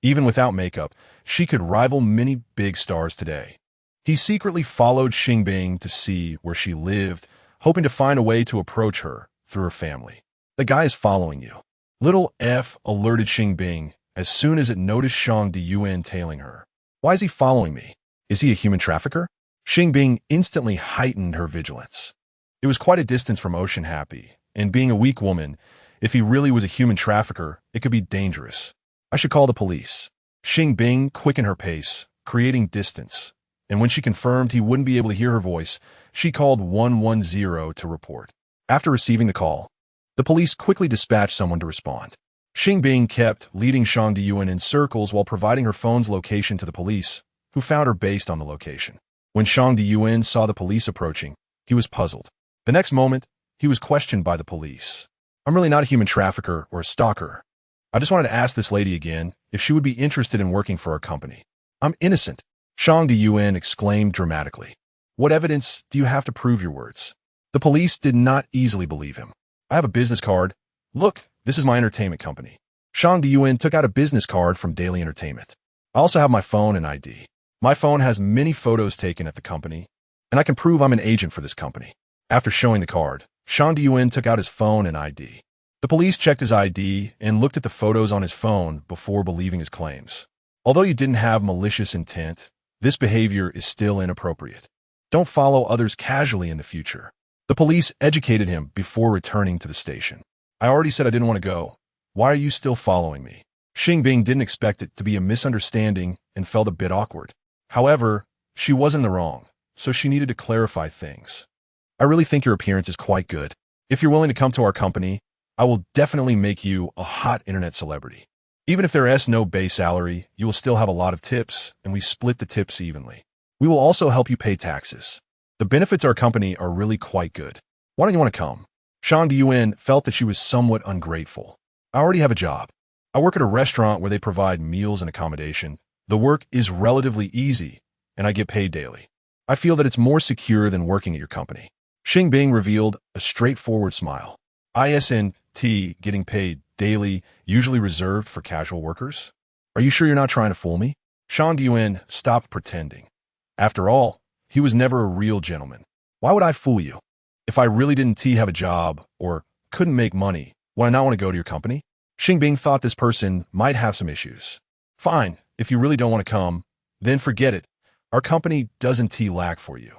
Even without makeup, she could rival many big stars today. He secretly followed Xing Bing to see where she lived, hoping to find a way to approach her through her family. The guy is following you. Little F alerted Xing Bing as soon as it noticed Shang Diyuan tailing her. Why is he following me? Is he a human trafficker? Xing Bing instantly heightened her vigilance. It was quite a distance from Ocean Happy, and being a weak woman, if he really was a human trafficker, it could be dangerous. I should call the police. Xing Bing quickened her pace, creating distance, and when she confirmed he wouldn't be able to hear her voice, she called 110 to report. After receiving the call, the police quickly dispatched someone to respond. Xing Bing kept leading Shang Diyuan in circles while providing her phone's location to the police, who found her based on the location. When Shang Diyuan saw the police approaching, he was puzzled. The next moment, he was questioned by the police. I'm really not a human trafficker or a stalker. I just wanted to ask this lady again if she would be interested in working for our company. I'm innocent, Shang Diyuan exclaimed dramatically. What evidence do you have to prove your words? The police did not easily believe him. I have a business card. Look, this is my entertainment company. Shang Diyuan took out a business card from Daily Entertainment. I also have my phone and ID. My phone has many photos taken at the company, and I can prove I'm an agent for this company. After showing the card, Shang Diyuan took out his phone and ID. The police checked his ID and looked at the photos on his phone before believing his claims. Although you didn't have malicious intent, this behavior is still inappropriate. Don't follow others casually in the future. The police educated him before returning to the station. I already said I didn't want to go. Why are you still following me? Xing Bing didn't expect it to be a misunderstanding and felt a bit awkward. However, she was in the wrong, so she needed to clarify things. I really think your appearance is quite good. If you're willing to come to our company, I will definitely make you a hot internet celebrity. Even if there is no base salary, you will still have a lot of tips, and we split the tips evenly. We will also help you pay taxes. The benefits of our company are really quite good. Why don't you want to come? Shang Diyuan felt that she was somewhat ungrateful. I already have a job. I work at a restaurant where they provide meals and accommodation. The work is relatively easy, and I get paid daily. I feel that it's more secure than working at your company. Xing Bing revealed a straightforward smile. ISNT getting paid daily, usually reserved for casual workers? Are you sure you're not trying to fool me? Shang Diyuan stopped pretending. After all, he was never a real gentleman. Why would I fool you? If I really didn't have a job or couldn't make money, would I not want to go to your company? Xing Bing thought this person might have some issues. Fine, if you really don't want to come, then forget it. Our company doesn't lack for you.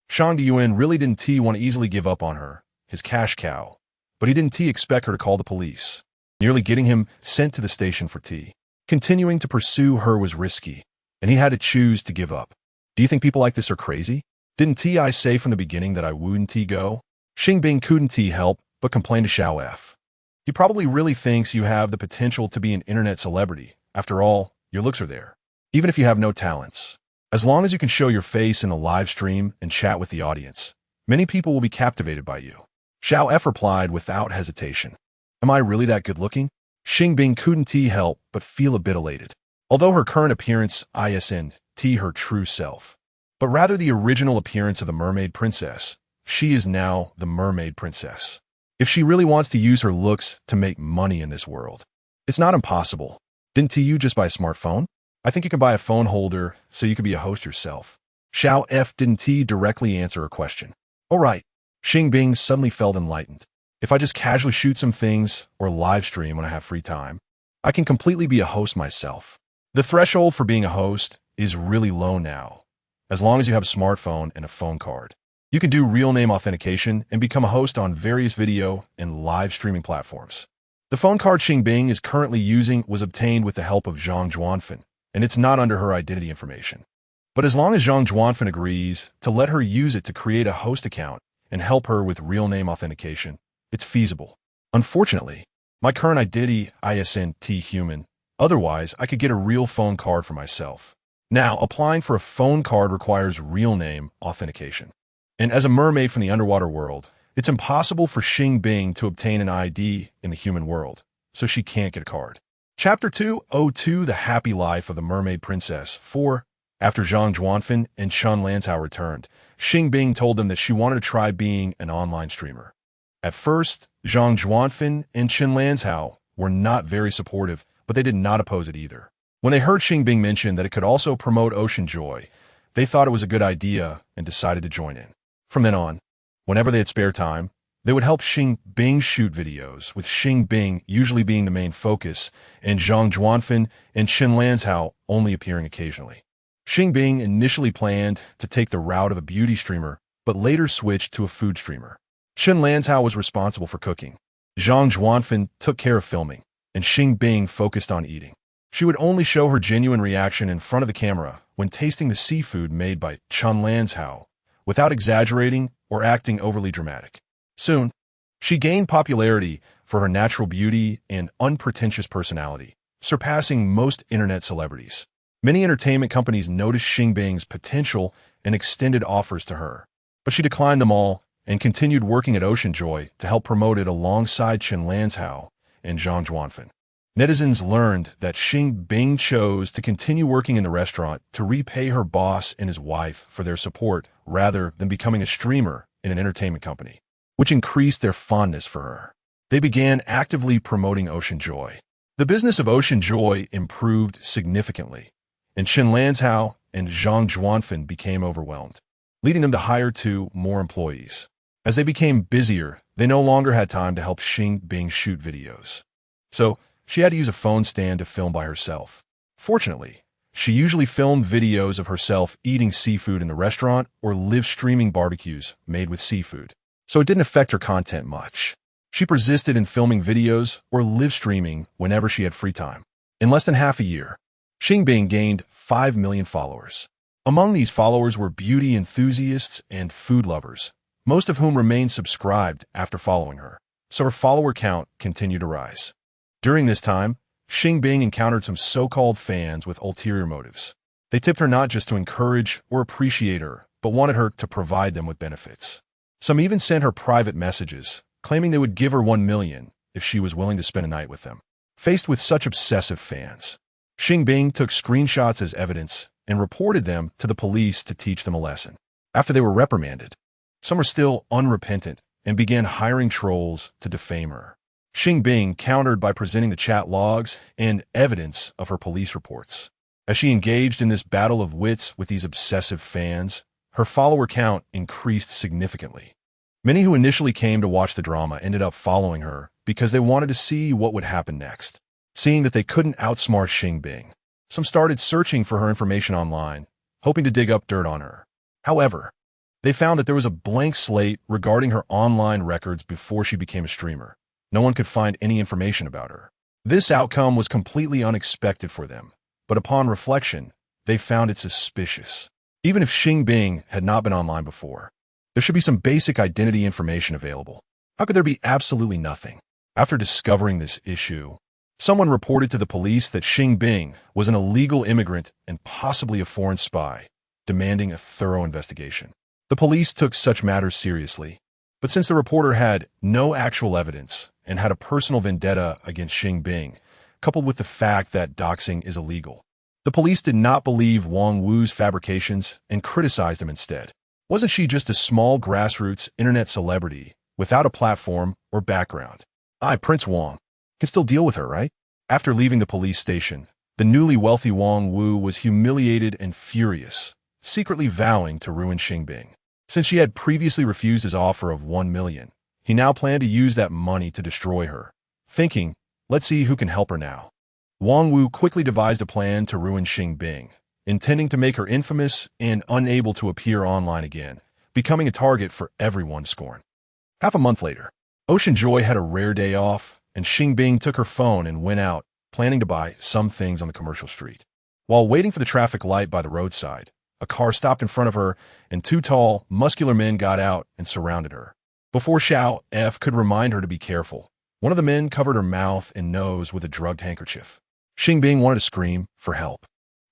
Shang Diyuan really didn't want to easily give up on her, his cash cow, but he didn't expect her to call the police, nearly getting him sent to the station for tea. Continuing to pursue her was risky, and he had to choose to give up. Do you think people like this are crazy? Didn't I say from the beginning that I wouldn't go? Xing Bing couldn't help but complain to Xiao F. He probably really thinks you have the potential to be an internet celebrity. After all, your looks are there. Even if you have no talents. As long as you can show your face in a live stream and chat with the audience, many people will be captivated by you. Xiao F replied without hesitation. Am I really that good looking? Xing Bing couldn't help but feel a bit elated. Although her current appearance isn't her true self, but rather the original appearance of the mermaid princess, she is now the mermaid princess. If she really wants to use her looks to make money in this world, it's not impossible. Didn't you just buy a smartphone? I think you can buy a phone holder so you can be a host yourself. Xiao F didn't directly answer her question. All right. Xing Bing suddenly felt enlightened. If I just casually shoot some things or live stream when I have free time, I can completely be a host myself. The threshold for being a host is really low now. As long as you have a smartphone and a phone card, you can do real name authentication and become a host on various video and live streaming platforms. The phone card Xing Bing is currently using was obtained with the help of Zhang Juanfen, and it's not under her identity information. But as long as Zhang Juanfen agrees to let her use it to create a host account and help her with real name authentication, it's feasible. Unfortunately, my current identity isn't human. Otherwise, I could get a real phone card for myself. Now, applying for a phone card requires real name authentication. And as a mermaid from the underwater world, it's impossible for Xing Bing to obtain an ID in the human world, so she can't get a card. Chapter 202, The Happy Life of the Mermaid Princess. 4. After Zhang Juanfen and Chen Lanzhao returned, Xing Bing told them that she wanted to try being an online streamer. At first, Zhang Juanfen and Chen Lanzhao were not very supportive, but they did not oppose it either. When they heard Xing Bing mention that it could also promote Ocean Joy, they thought it was a good idea and decided to join in. From then on, Whenever they had spare time, they would help Xing Bing shoot videos, with Xing Bing usually being the main focus, and Zhang Zhuanfen and Chen Lanzhao only appearing occasionally. Xing Bing initially planned to take the route of a beauty streamer, but later switched to a food streamer. Chen Lanzhao was responsible for cooking. Zhang Zhuanfen took care of filming, and Xing Bing focused on eating. She would only show her genuine reaction in front of the camera when tasting the seafood made by Chen Lanzhao, without exaggerating or acting overly dramatic. Soon, she gained popularity for her natural beauty and unpretentious personality, surpassing most internet celebrities. Many entertainment companies noticed Xing Bing's potential and extended offers to her, but she declined them all and continued working at Ocean Joy to help promote it alongside Chen Lanzhao and Zhang Zhuanfen. Netizens learned that Xing Bing chose to continue working in the restaurant to repay her boss and his wife for their support rather than becoming a streamer in an entertainment company, which increased their fondness for her. They began actively promoting Ocean Joy. The business of Ocean Joy improved significantly, and Chen Lanzhao and Zhang Zhuanfen became overwhelmed, leading them to hire 2 more employees. As they became busier, they no longer had time to help Xing Bing shoot videos. So, she had to use a phone stand to film by herself. Fortunately, she usually filmed videos of herself eating seafood in the restaurant or live streaming barbecues made with seafood, so it didn't affect her content much. She persisted in filming videos or live streaming whenever she had free time. In less than half a year, Xing Bing gained 5 million followers. Among these followers were beauty enthusiasts and food lovers, most of whom remained subscribed after following her, so her follower count continued to rise. During this time, Xing Bing encountered some so-called fans with ulterior motives. They tipped her not just to encourage or appreciate her, but wanted her to provide them with benefits. Some even sent her private messages, claiming they would give her 1 million if she was willing to spend a night with them. Faced with such obsessive fans, Xing Bing took screenshots as evidence and reported them to the police to teach them a lesson. After they were reprimanded, some were still unrepentant and began hiring trolls to defame her. Xing Bing countered by presenting the chat logs and evidence of her police reports. As she engaged in this battle of wits with these obsessive fans, her follower count increased significantly. Many who initially came to watch the drama ended up following her because they wanted to see what would happen next. Seeing that they couldn't outsmart Xing Bing, some started searching for her information online, hoping to dig up dirt on her. However, they found that there was a blank slate regarding her online records before she became a streamer. No one could find any information about her. This outcome was completely unexpected for them, but upon reflection, they found it suspicious. Even if Xing Bing had not been online before, there should be some basic identity information available. How could there be absolutely nothing? After discovering this issue, someone reported to the police that Xing Bing was an illegal immigrant and possibly a foreign spy, demanding a thorough investigation. The police took such matters seriously, but since the reporter had no actual evidence and had a personal vendetta against Xing Bing, coupled with the fact that doxing is illegal, the police did not believe Wang Wu's fabrications and criticized him instead. Wasn't she just a small grassroots internet celebrity without a platform or background? Prince Wang can still deal with her, right? After leaving the police station, the newly wealthy Wang Wu was humiliated and furious, secretly vowing to ruin Xing Bing. Since she had previously refused his offer of 1 million, he now planned to use that money to destroy her, thinking, let's see who can help her now. Wang Wu quickly devised a plan to ruin Xing Bing, intending to make her infamous and unable to appear online again, becoming a target for everyone to scorn. Half a month later, Ocean Joy had a rare day off, and Xing Bing took her phone and went out, planning to buy some things on the commercial street. While waiting for the traffic light by the roadside, a car stopped in front of her, and 2 tall, muscular men got out and surrounded her. Before Xiao F could remind her to be careful, one of the men covered her mouth and nose with a drugged handkerchief. Xing Bing wanted to scream for help,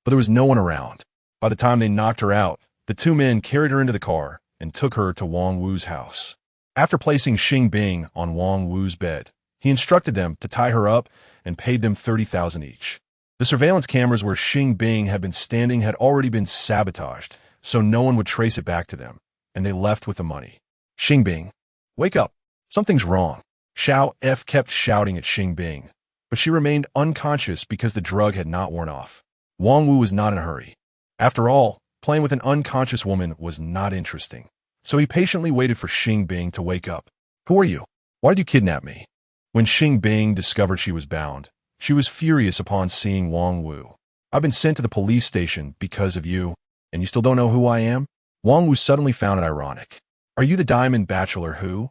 but there was no one around. By the time they knocked her out, the 2 men carried her into the car and took her to Wang Wu's house. After placing Xing Bing on Wang Wu's bed, he instructed them to tie her up and paid them 30,000 each. The surveillance cameras where Xing Bing had been standing had already been sabotaged, so no one would trace it back to them, and they left with the money. Xing Bing, wake up. Something's wrong. Xiao F kept shouting at Xing Bing, but she remained unconscious because the drug had not worn off. Wang Wu was not in a hurry. After all, playing with an unconscious woman was not interesting. So he patiently waited for Xing Bing to wake up. Who are you? Why did you kidnap me? When Xing Bing discovered she was bound, she was furious upon seeing Wang Wu. I've been sent to the police station because of you, and you still don't know who I am? Wang Wu suddenly found it ironic. Are you the diamond bachelor who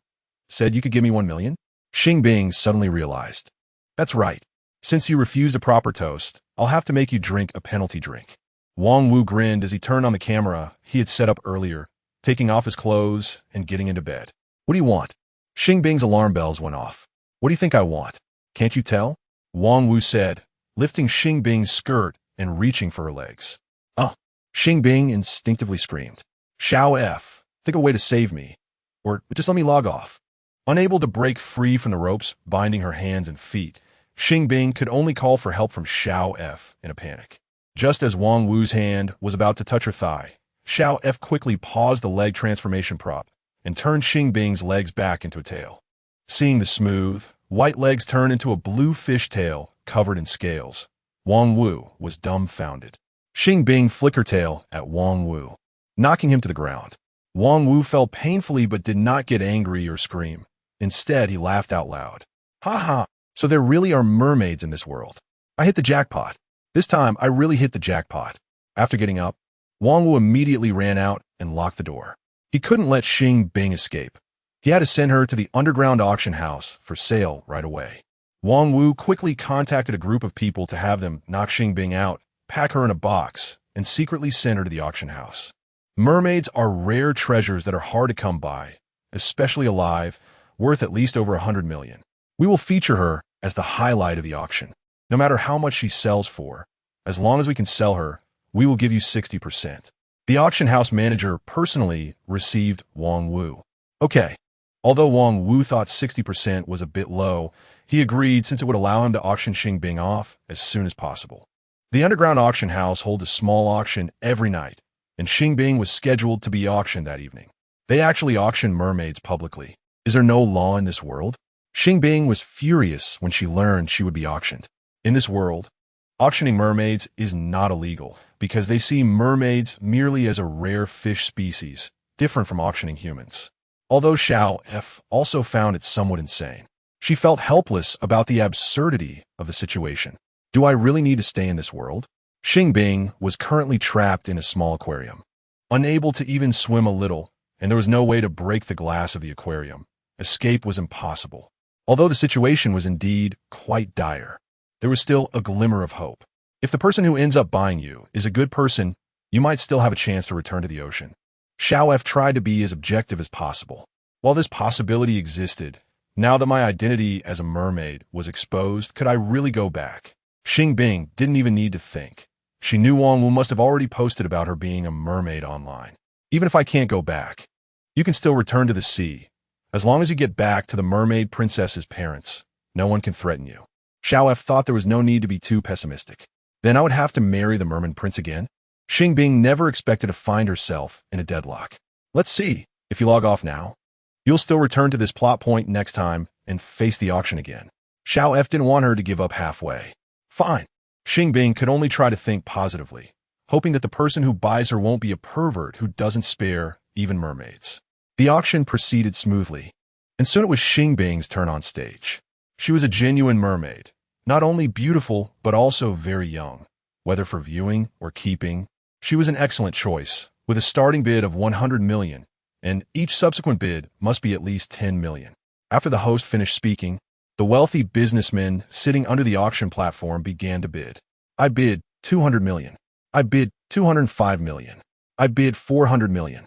said you could give me 1 million? Xing Bing suddenly realized. That's right. Since you refused a proper toast, I'll have to make you drink a penalty drink. Wang Wu grinned as he turned on the camera he had set up earlier, taking off his clothes and getting into bed. What do you want? Xing Bing's alarm bells went off. What do you think I want? Can't you tell? Wang Wu said, lifting Xing Bing's skirt and reaching for her legs. Xing Bing instinctively screamed. Xiao F, think of a way to save me. Or just let me log off. Unable to break free from the ropes binding her hands and feet, Xing Bing could only call for help from Xiao F in a panic. Just as Wang Wu's hand was about to touch her thigh, Xiao F quickly paused the leg transformation prop and turned Xing Bing's legs back into a tail. Seeing the smooth, white legs turn into a blue fish tail covered in scales, Wang Wu was dumbfounded. Xing Bing flicked her tail at Wang Wu, knocking him to the ground. Wang Wu fell painfully but did not get angry or scream. Instead, he laughed out loud. Ha ha, so there really are mermaids in this world. I hit the jackpot. This time, I really hit the jackpot. After getting up, Wang Wu immediately ran out and locked the door. He couldn't let Xing Bing escape. He had to send her to the underground auction house for sale right away. Wang Wu quickly contacted a group of people to have them knock Xing Bing out, pack her in a box, and secretly send her to the auction house. Mermaids are rare treasures that are hard to come by, especially alive, worth at least over 100 million. We will feature her as the highlight of the auction. No matter how much she sells for, as long as we can sell her, we will give you 60%. The auction house manager personally received Wang Wu. Okay. Although Wang Wu thought 60% was a bit low, he agreed since it would allow him to auction Xing Bing off as soon as possible. The underground auction house holds a small auction every night, and Xing Bing was scheduled to be auctioned that evening. They actually auction mermaids publicly. Is there no law in this world? Xing Bing was furious when she learned she would be auctioned. In this world, auctioning mermaids is not illegal because they see mermaids merely as a rare fish species, different from auctioning humans. Although Xiao F also found it somewhat insane. She felt helpless about the absurdity of the situation. Do I really need to stay in this world? Xing Bing was currently trapped in a small aquarium, unable to even swim a little, and there was no way to break the glass of the aquarium. Escape was impossible. Although the situation was indeed quite dire, there was still a glimmer of hope. If the person who ends up buying you is a good person, you might still have a chance to return to the ocean. Xiao F tried to be as objective as possible. While this possibility existed, now that my identity as a mermaid was exposed, could I really go back? Xing Bing didn't even need to think. She knew Wang Wu must have already posted about her being a mermaid online. Even if I can't go back, you can still return to the sea. As long as you get back to the mermaid princess's parents, no one can threaten you. Xiao F thought there was no need to be too pessimistic. Then I would have to marry the merman prince again? Xing Bing never expected to find herself in a deadlock. Let's see, if you log off now, you'll still return to this plot point next time and face the auction again. Xiao F didn't want her to give up halfway. Fine. Xing Bing could only try to think positively, hoping that the person who buys her won't be a pervert who doesn't spare even mermaids. The auction proceeded smoothly, and soon it was Xing Bing's turn on stage. She was a genuine mermaid, not only beautiful but also very young. Whether for viewing or keeping, she was an excellent choice, with a starting bid of 100 million, and each subsequent bid must be at least 10 million. After the host finished speaking, the wealthy businessmen sitting under the auction platform began to bid. I bid 200 million. I bid 205 million. I bid 400 million.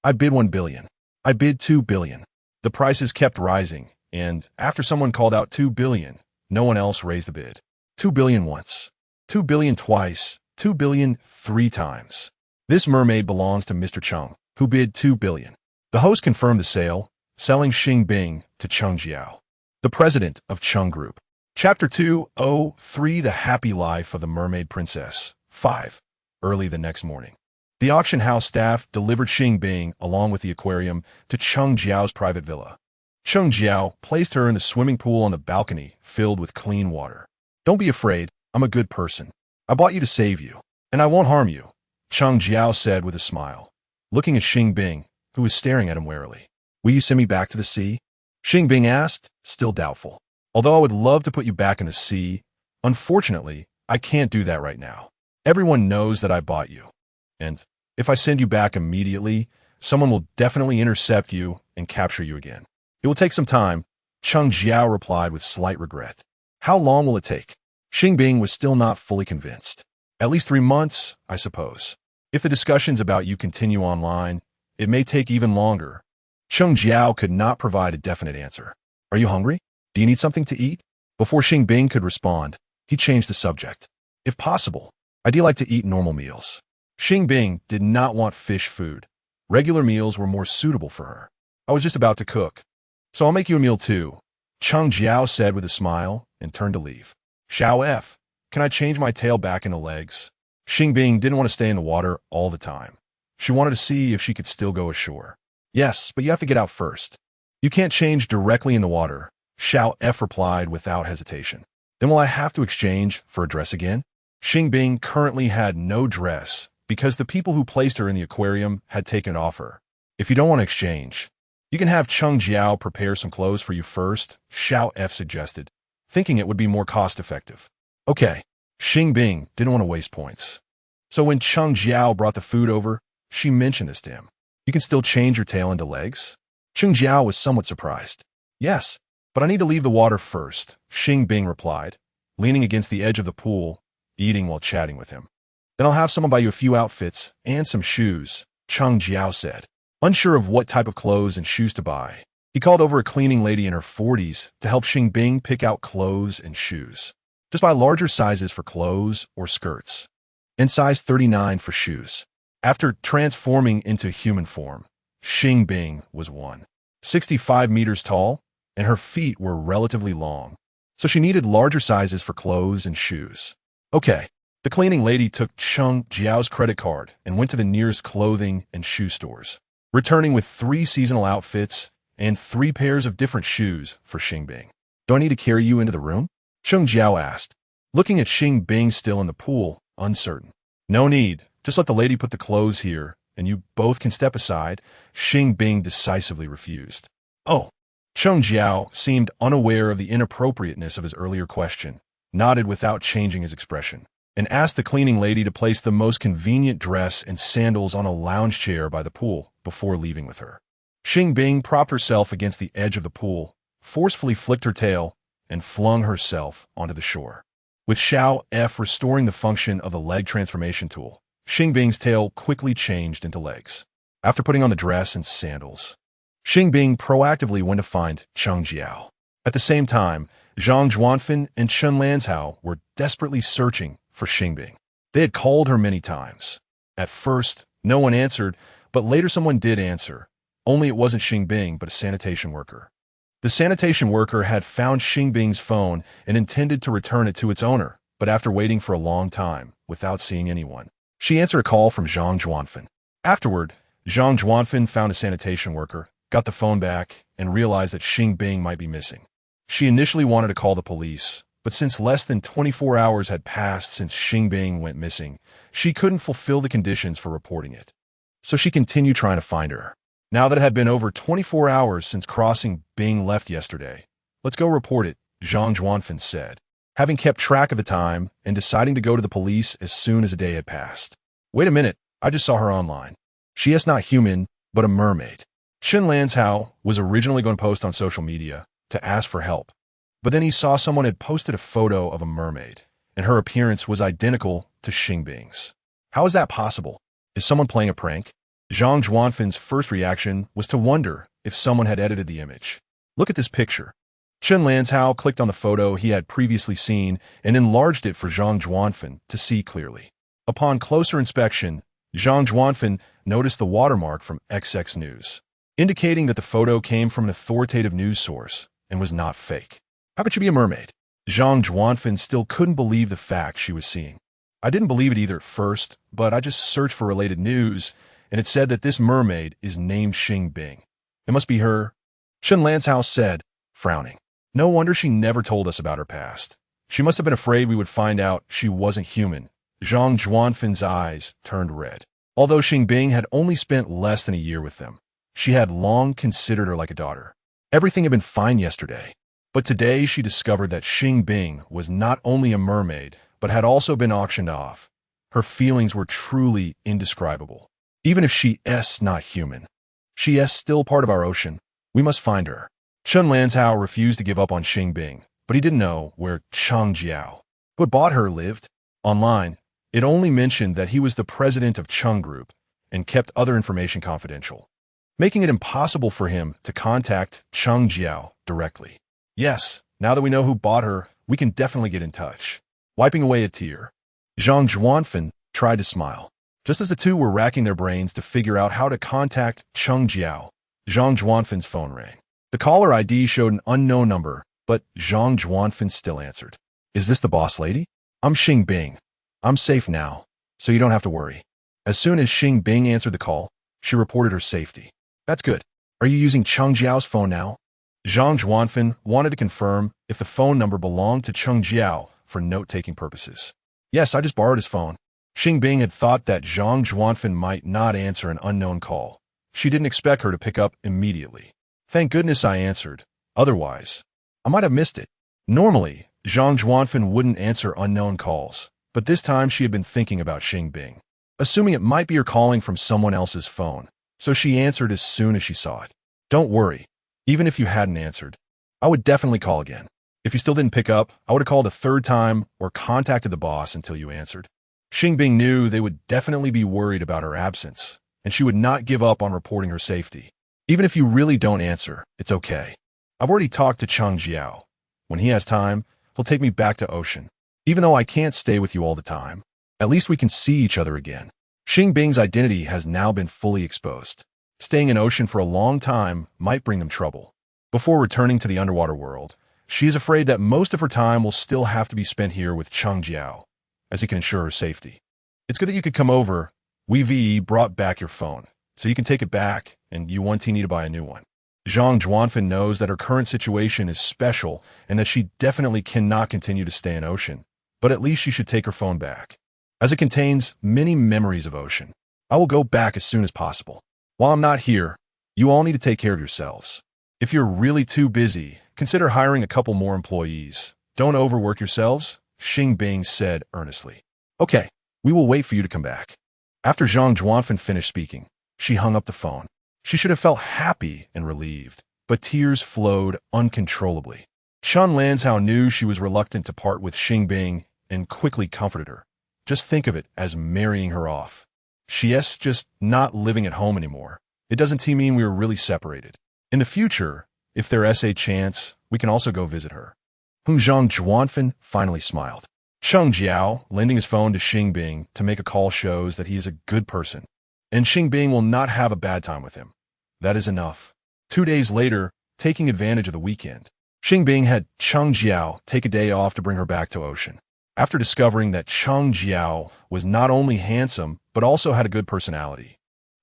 I bid 1 billion. I bid 2 billion. The prices kept rising, and after someone called out 2 billion, no one else raised the bid. 2 billion once. 2 billion twice. 2 billion 3 times. This mermaid belongs to Mr. Cheng, who bid 2 billion. The host confirmed the sale, selling Xing Bing to Cheng Jiao, the president of Cheng Group. Chapter 203: The Happy Life of the Mermaid Princess. 5. Early the next morning, the auction house staff delivered Xing Bing along with the aquarium to Cheng Jiao's private villa. Cheng Jiao placed her in the swimming pool on the balcony filled with clean water. Don't be afraid, I'm a good person. I bought you to save you, and I won't harm you, Cheng Jiao said with a smile. Looking at Xing Bing, who was staring at him warily. Will you send me back to the sea? Xing Bing asked, still doubtful. Although I would love to put you back in the sea, unfortunately, I can't do that right now. Everyone knows that I bought you. And if I send you back immediately, someone will definitely intercept you and capture you again. It will take some time, Cheng Jiao replied with slight regret. How long will it take? Xing Bing was still not fully convinced. At least 3 months, I suppose. If the discussions about you continue online, it may take even longer. Cheng Jiao could not provide a definite answer. Are you hungry? Do you need something to eat? Before Xing Bing could respond, he changed the subject. If possible, I'd like to eat normal meals. Xing Bing did not want fish food. Regular meals were more suitable for her. I was just about to cook, so I'll make you a meal too, Cheng Jiao said with a smile and turned to leave. Xiao F, can I change my tail back into legs? Xing Bing didn't want to stay in the water all the time. She wanted to see if she could still go ashore. Yes, but you have to get out first. You can't change directly in the water, Xiao F replied without hesitation. Then will I have to exchange for a dress again? Xing Bing currently had no dress because the people who placed her in the aquarium had taken it off her. If you don't want to exchange, you can have Cheng Jiao prepare some clothes for you first, Xiao F suggested, thinking it would be more cost-effective. Okay, Xing Bing didn't want to waste points. So when Cheng Jiao brought the food over, she mentioned this to him. You can still change your tail into legs? Cheng Jiao was somewhat surprised. Yes, but I need to leave the water first, Xing Bing replied, leaning against the edge of the pool, eating while chatting with him. Then I'll have someone buy you a few outfits and some shoes, Cheng Jiao said. Unsure of what type of clothes and shoes to buy, he called over a cleaning lady in her 40s to help Xing Bing pick out clothes and shoes. Just buy larger sizes for clothes or skirts, and size 39 for shoes. After transforming into human form, Xing Bing was 165 meters tall, and her feet were relatively long, so she needed larger sizes for clothes and shoes. Okay, the cleaning lady took Cheng Jiao's credit card and went to the nearest clothing and shoe stores, returning with 3 seasonal outfits and 3 pairs of different shoes for Xing Bing. Do I need to carry you into the room? Cheng Jiao asked, looking at Xing Bing still in the pool, uncertain. No need, just let the lady put the clothes here, and you both can step aside, Xing Bing decisively refused. Oh. Cheng Jiao seemed unaware of the inappropriateness of his earlier question, nodded without changing his expression, and asked the cleaning lady to place the most convenient dress and sandals on a lounge chair by the pool before leaving with her. Xing Bing propped herself against the edge of the pool, forcefully flicked her tail, and flung herself onto the shore. With Xiao F restoring the function of the leg transformation tool, Xing Bing's tail quickly changed into legs. After putting on the dress and sandals, Xing Bing proactively went to find Cheng Jiao. At the same time, Zhang Zhuanfen and Chen Lanzhao were desperately searching for Xing Bing. They had called her many times. At first, no one answered, but later someone did answer. Only it wasn't Xing Bing, but a sanitation worker. The sanitation worker had found Xing Bing's phone and intended to return it to its owner, but after waiting for a long time, without seeing anyone, she answered a call from Zhang Zhuanfen. Afterward, Zhang Zhuanfen found a sanitation worker, got the phone back, and realized that Xing Bing might be missing. She initially wanted to call the police, but since less than 24 hours had passed since Xing Bing went missing, she couldn't fulfill the conditions for reporting it. So she continued trying to find her. Now that it had been over 24 hours since crossing Bing left yesterday, let's go report it, Zhang Zhuanfen said, having kept track of the time and deciding to go to the police as soon as a day had passed. Wait a minute, I just saw her online. She is not human, but a mermaid. Chen Lanzhao was originally going to post on social media to ask for help, but then he saw someone had posted a photo of a mermaid, and her appearance was identical to Xing Bing's. How is that possible? Is someone playing a prank? Zhang Zhuanfen's first reaction was to wonder if someone had edited the image. Look at this picture. Chen Lanzhao clicked on the photo he had previously seen and enlarged it for Zhang Zhuanfen to see clearly. Upon closer inspection, Zhang Zhuanfen noticed the watermark from XX News, indicating that the photo came from an authoritative news source and was not fake. How could she be a mermaid? Zhang Zhuanfen still couldn't believe the fact she was seeing. I didn't believe it either at first, but I just searched for related news, and it said that this mermaid is named Xing Bing. It must be her, Chen Lanzhao said, frowning. No wonder she never told us about her past. She must have been afraid we would find out she wasn't human. Zhang Zhuanfen's eyes turned red. Although Xing Bing had only spent less than a year with them, She had long considered her like a daughter. Everything had been fine yesterday. But today she discovered that Xing Bing was not only a mermaid, but had also been auctioned off. Her feelings were truly indescribable. Even if she is not human, she is still part of our ocean. We must find her. Chen Lanzhao refused to give up on Xing Bing, but he didn't know where Chang Jiao, who had bought her, lived. Online, it only mentioned that he was the president of Cheng Group and kept other information confidential, making it impossible for him to contact Chang Jiao directly. Yes, now that we know who bought her, we can definitely get in touch. Wiping away a tear, Zhang Zhuanfen tried to smile. Just as the two were racking their brains to figure out how to contact Cheng Jiao, Zhang Zhuanfen's phone rang. The caller ID showed an unknown number, but Zhang Zhuanfen still answered. Is this the boss lady? I'm Xing Bing. I'm safe now, so you don't have to worry. As soon as Xing Bing answered the call, she reported her safety. That's good. Are you using Cheng Jiao's phone now? Zhang Zhuanfen wanted to confirm if the phone number belonged to Cheng Jiao for note-taking purposes. Yes, I just borrowed his phone. Xing Bing had thought that Zhang Zhuanfen might not answer an unknown call. She didn't expect her to pick up immediately. Thank goodness I answered. Otherwise, I might have missed it. Normally, Zhang Zhuanfen wouldn't answer unknown calls, but this time she had been thinking about Xing Bing, assuming it might be her calling from someone else's phone, so she answered as soon as she saw it. Don't worry. Even if you hadn't answered, I would definitely call again. If you still didn't pick up, I would have called a third time or contacted the boss until you answered. Xing Bing knew they would definitely be worried about her absence, and she would not give up on reporting her safety. Even if you really don't answer, it's okay. I've already talked to Chang Jiao. When he has time, he'll take me back to Ocean. Even though I can't stay with you all the time, at least we can see each other again. Xing Bing's identity has now been fully exposed. Staying in Ocean for a long time might bring them trouble. Before returning to the underwater world, she is afraid that most of her time will still have to be spent here with Chang Jiao, as he can ensure her safety. It's good that you could come over. We brought back your phone, so you can take it back, and you want need to buy a new one. Zhang Zhuanfen knows that her current situation is special and that she definitely cannot continue to stay in Ocean, but at least she should take her phone back, as it contains many memories of Ocean. I will go back as soon as possible. While I'm not here, you all need to take care of yourselves. If you're really too busy, consider hiring a couple more employees. Don't overwork yourselves, Xing Bing said earnestly. Okay, we will wait for you to come back. After Zhang Zhuanfen finished speaking, she hung up the phone. She should have felt happy and relieved, but tears flowed uncontrollably. Chen Lanzhao knew she was reluctant to part with Xing Bing and quickly comforted her. Just think of it as marrying her off. She is just not living at home anymore. It doesn't mean we are really separated. In the future, if there is a chance, we can also go visit her. Zhang Zhuanfen finally smiled. Cheng Jiao, lending his phone to Xing Bing to make a call, shows that he is a good person, and Xing Bing will not have a bad time with him. That is enough. 2 days later, taking advantage of the weekend, Xing Bing had Cheng Jiao take a day off to bring her back to Ocean. After discovering that Cheng Jiao was not only handsome, but also had a good personality,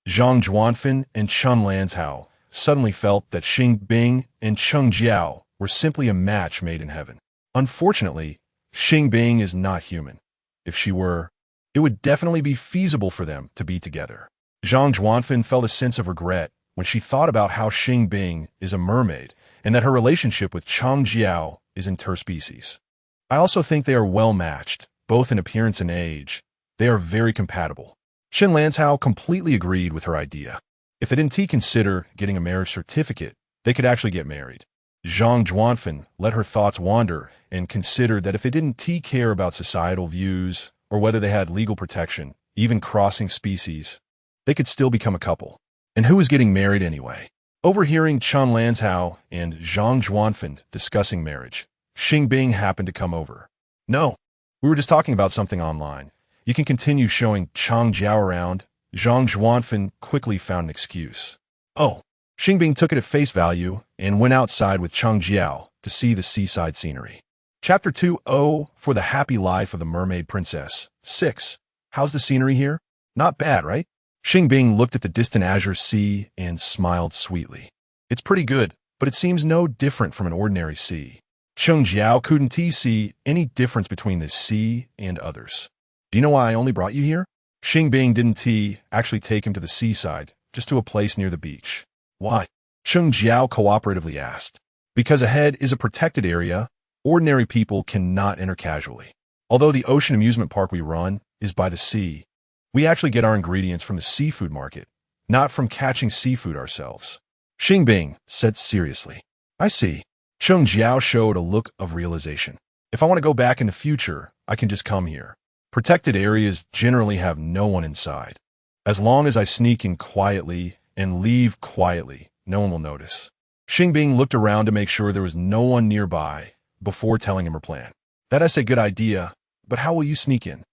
Zhang Zhuanfen and Chen Lanzhao suddenly felt that Xing Bing and Cheng Jiao were simply a match made in heaven. Unfortunately, Xing Bing is not human. If she were, it would definitely be feasible for them to be together. Zhang Zhuanfen felt a sense of regret when she thought about how Xing Bing is a mermaid and that her relationship with Cheng Jiao is interspecies. I also think they are well matched, both in appearance and age. They are very compatible. Chen Lanzhao completely agreed with her idea. If they didn't consider getting a marriage certificate, they could actually get married. Zhang Zhuanfen let her thoughts wander and considered that if they didn't care about societal views or whether they had legal protection, even crossing species, they could still become a couple. And who was getting married anyway? Overhearing Chen Lanzhao and Zhang Zhuanfen discussing marriage, Xing Bing happened to come over. No, we were just talking about something online. You can continue showing Chang Jiao around. Zhang Zhuanfen quickly found an excuse. Oh, Xing Bing took it at face value and went outside with Cheng Jiao to see the seaside scenery. Chapter 2. Oh, for the happy life of the mermaid princess. 6. How's the scenery here? Not bad, right? Xing Bing looked at the distant azure sea and smiled sweetly. It's pretty good, but it seems no different from an ordinary sea. Cheng Jiao couldn't see any difference between this sea and others. Do you know why I only brought you here? Xing Bing didn't actually take him to the seaside, just to a place near the beach. Why? Sheng Jiao cooperatively asked. Because ahead is a protected area, ordinary people cannot enter casually. Although the ocean amusement park we run is by the sea, we actually get our ingredients from the seafood market, not from catching seafood ourselves. Xing Bing said seriously. I see. Sheng Jiao showed a look of realization. If I want to go back in the future, I can just come here. Protected areas generally have no one inside. As long as I sneak in quietly and leave quietly, no one will notice. Xing Bing looked around to make sure there was no one nearby before telling him her plan. That's a good idea, but how will you sneak in?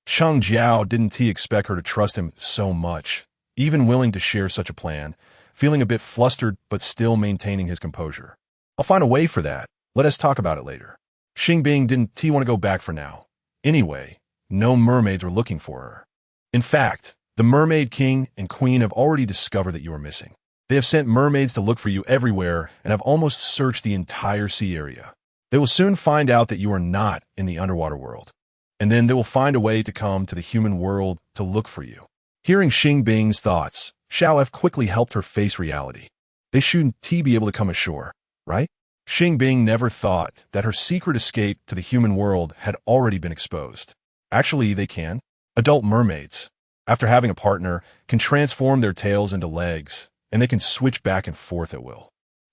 Sheng Jiao didn't expect her to trust him so much, even willing to share such a plan, feeling a bit flustered but still maintaining his composure. I'll find a way for that. Let us talk about it later. Xing Bing didn't want to go back for now. Anyway, no mermaids were looking for her. In fact, the mermaid king and queen have already discovered that you are missing. They have sent mermaids to look for you everywhere and have almost searched the entire sea area. They will soon find out that you are not in the underwater world. And then they will find a way to come to the human world to look for you. Hearing Xing Bing's thoughts, Xiao F quickly helped her face reality. They shouldn't be able to come ashore, right? Xing Bing never thought that her secret escape to the human world had already been exposed. Actually, they can. Adult mermaids, after having a partner, can transform their tails into legs, and they can switch back and forth at will.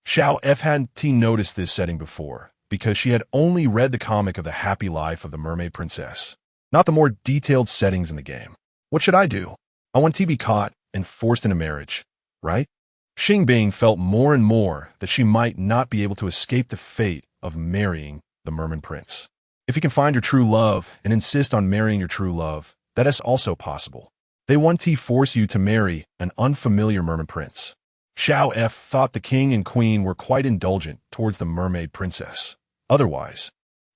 Xiao F hadn't noticed this setting before, because she had only read the comic of the happy life of the mermaid princess, not the more detailed settings in the game. What should I do? I want to be caught and forced into marriage, right? Xing Bing felt more and more that she might not be able to escape the fate of marrying the merman prince. If you can find your true love and insist on marrying your true love, that is also possible. They want to force you to marry an unfamiliar merman prince. Xiao F thought the king and queen were quite indulgent towards the mermaid princess. Otherwise,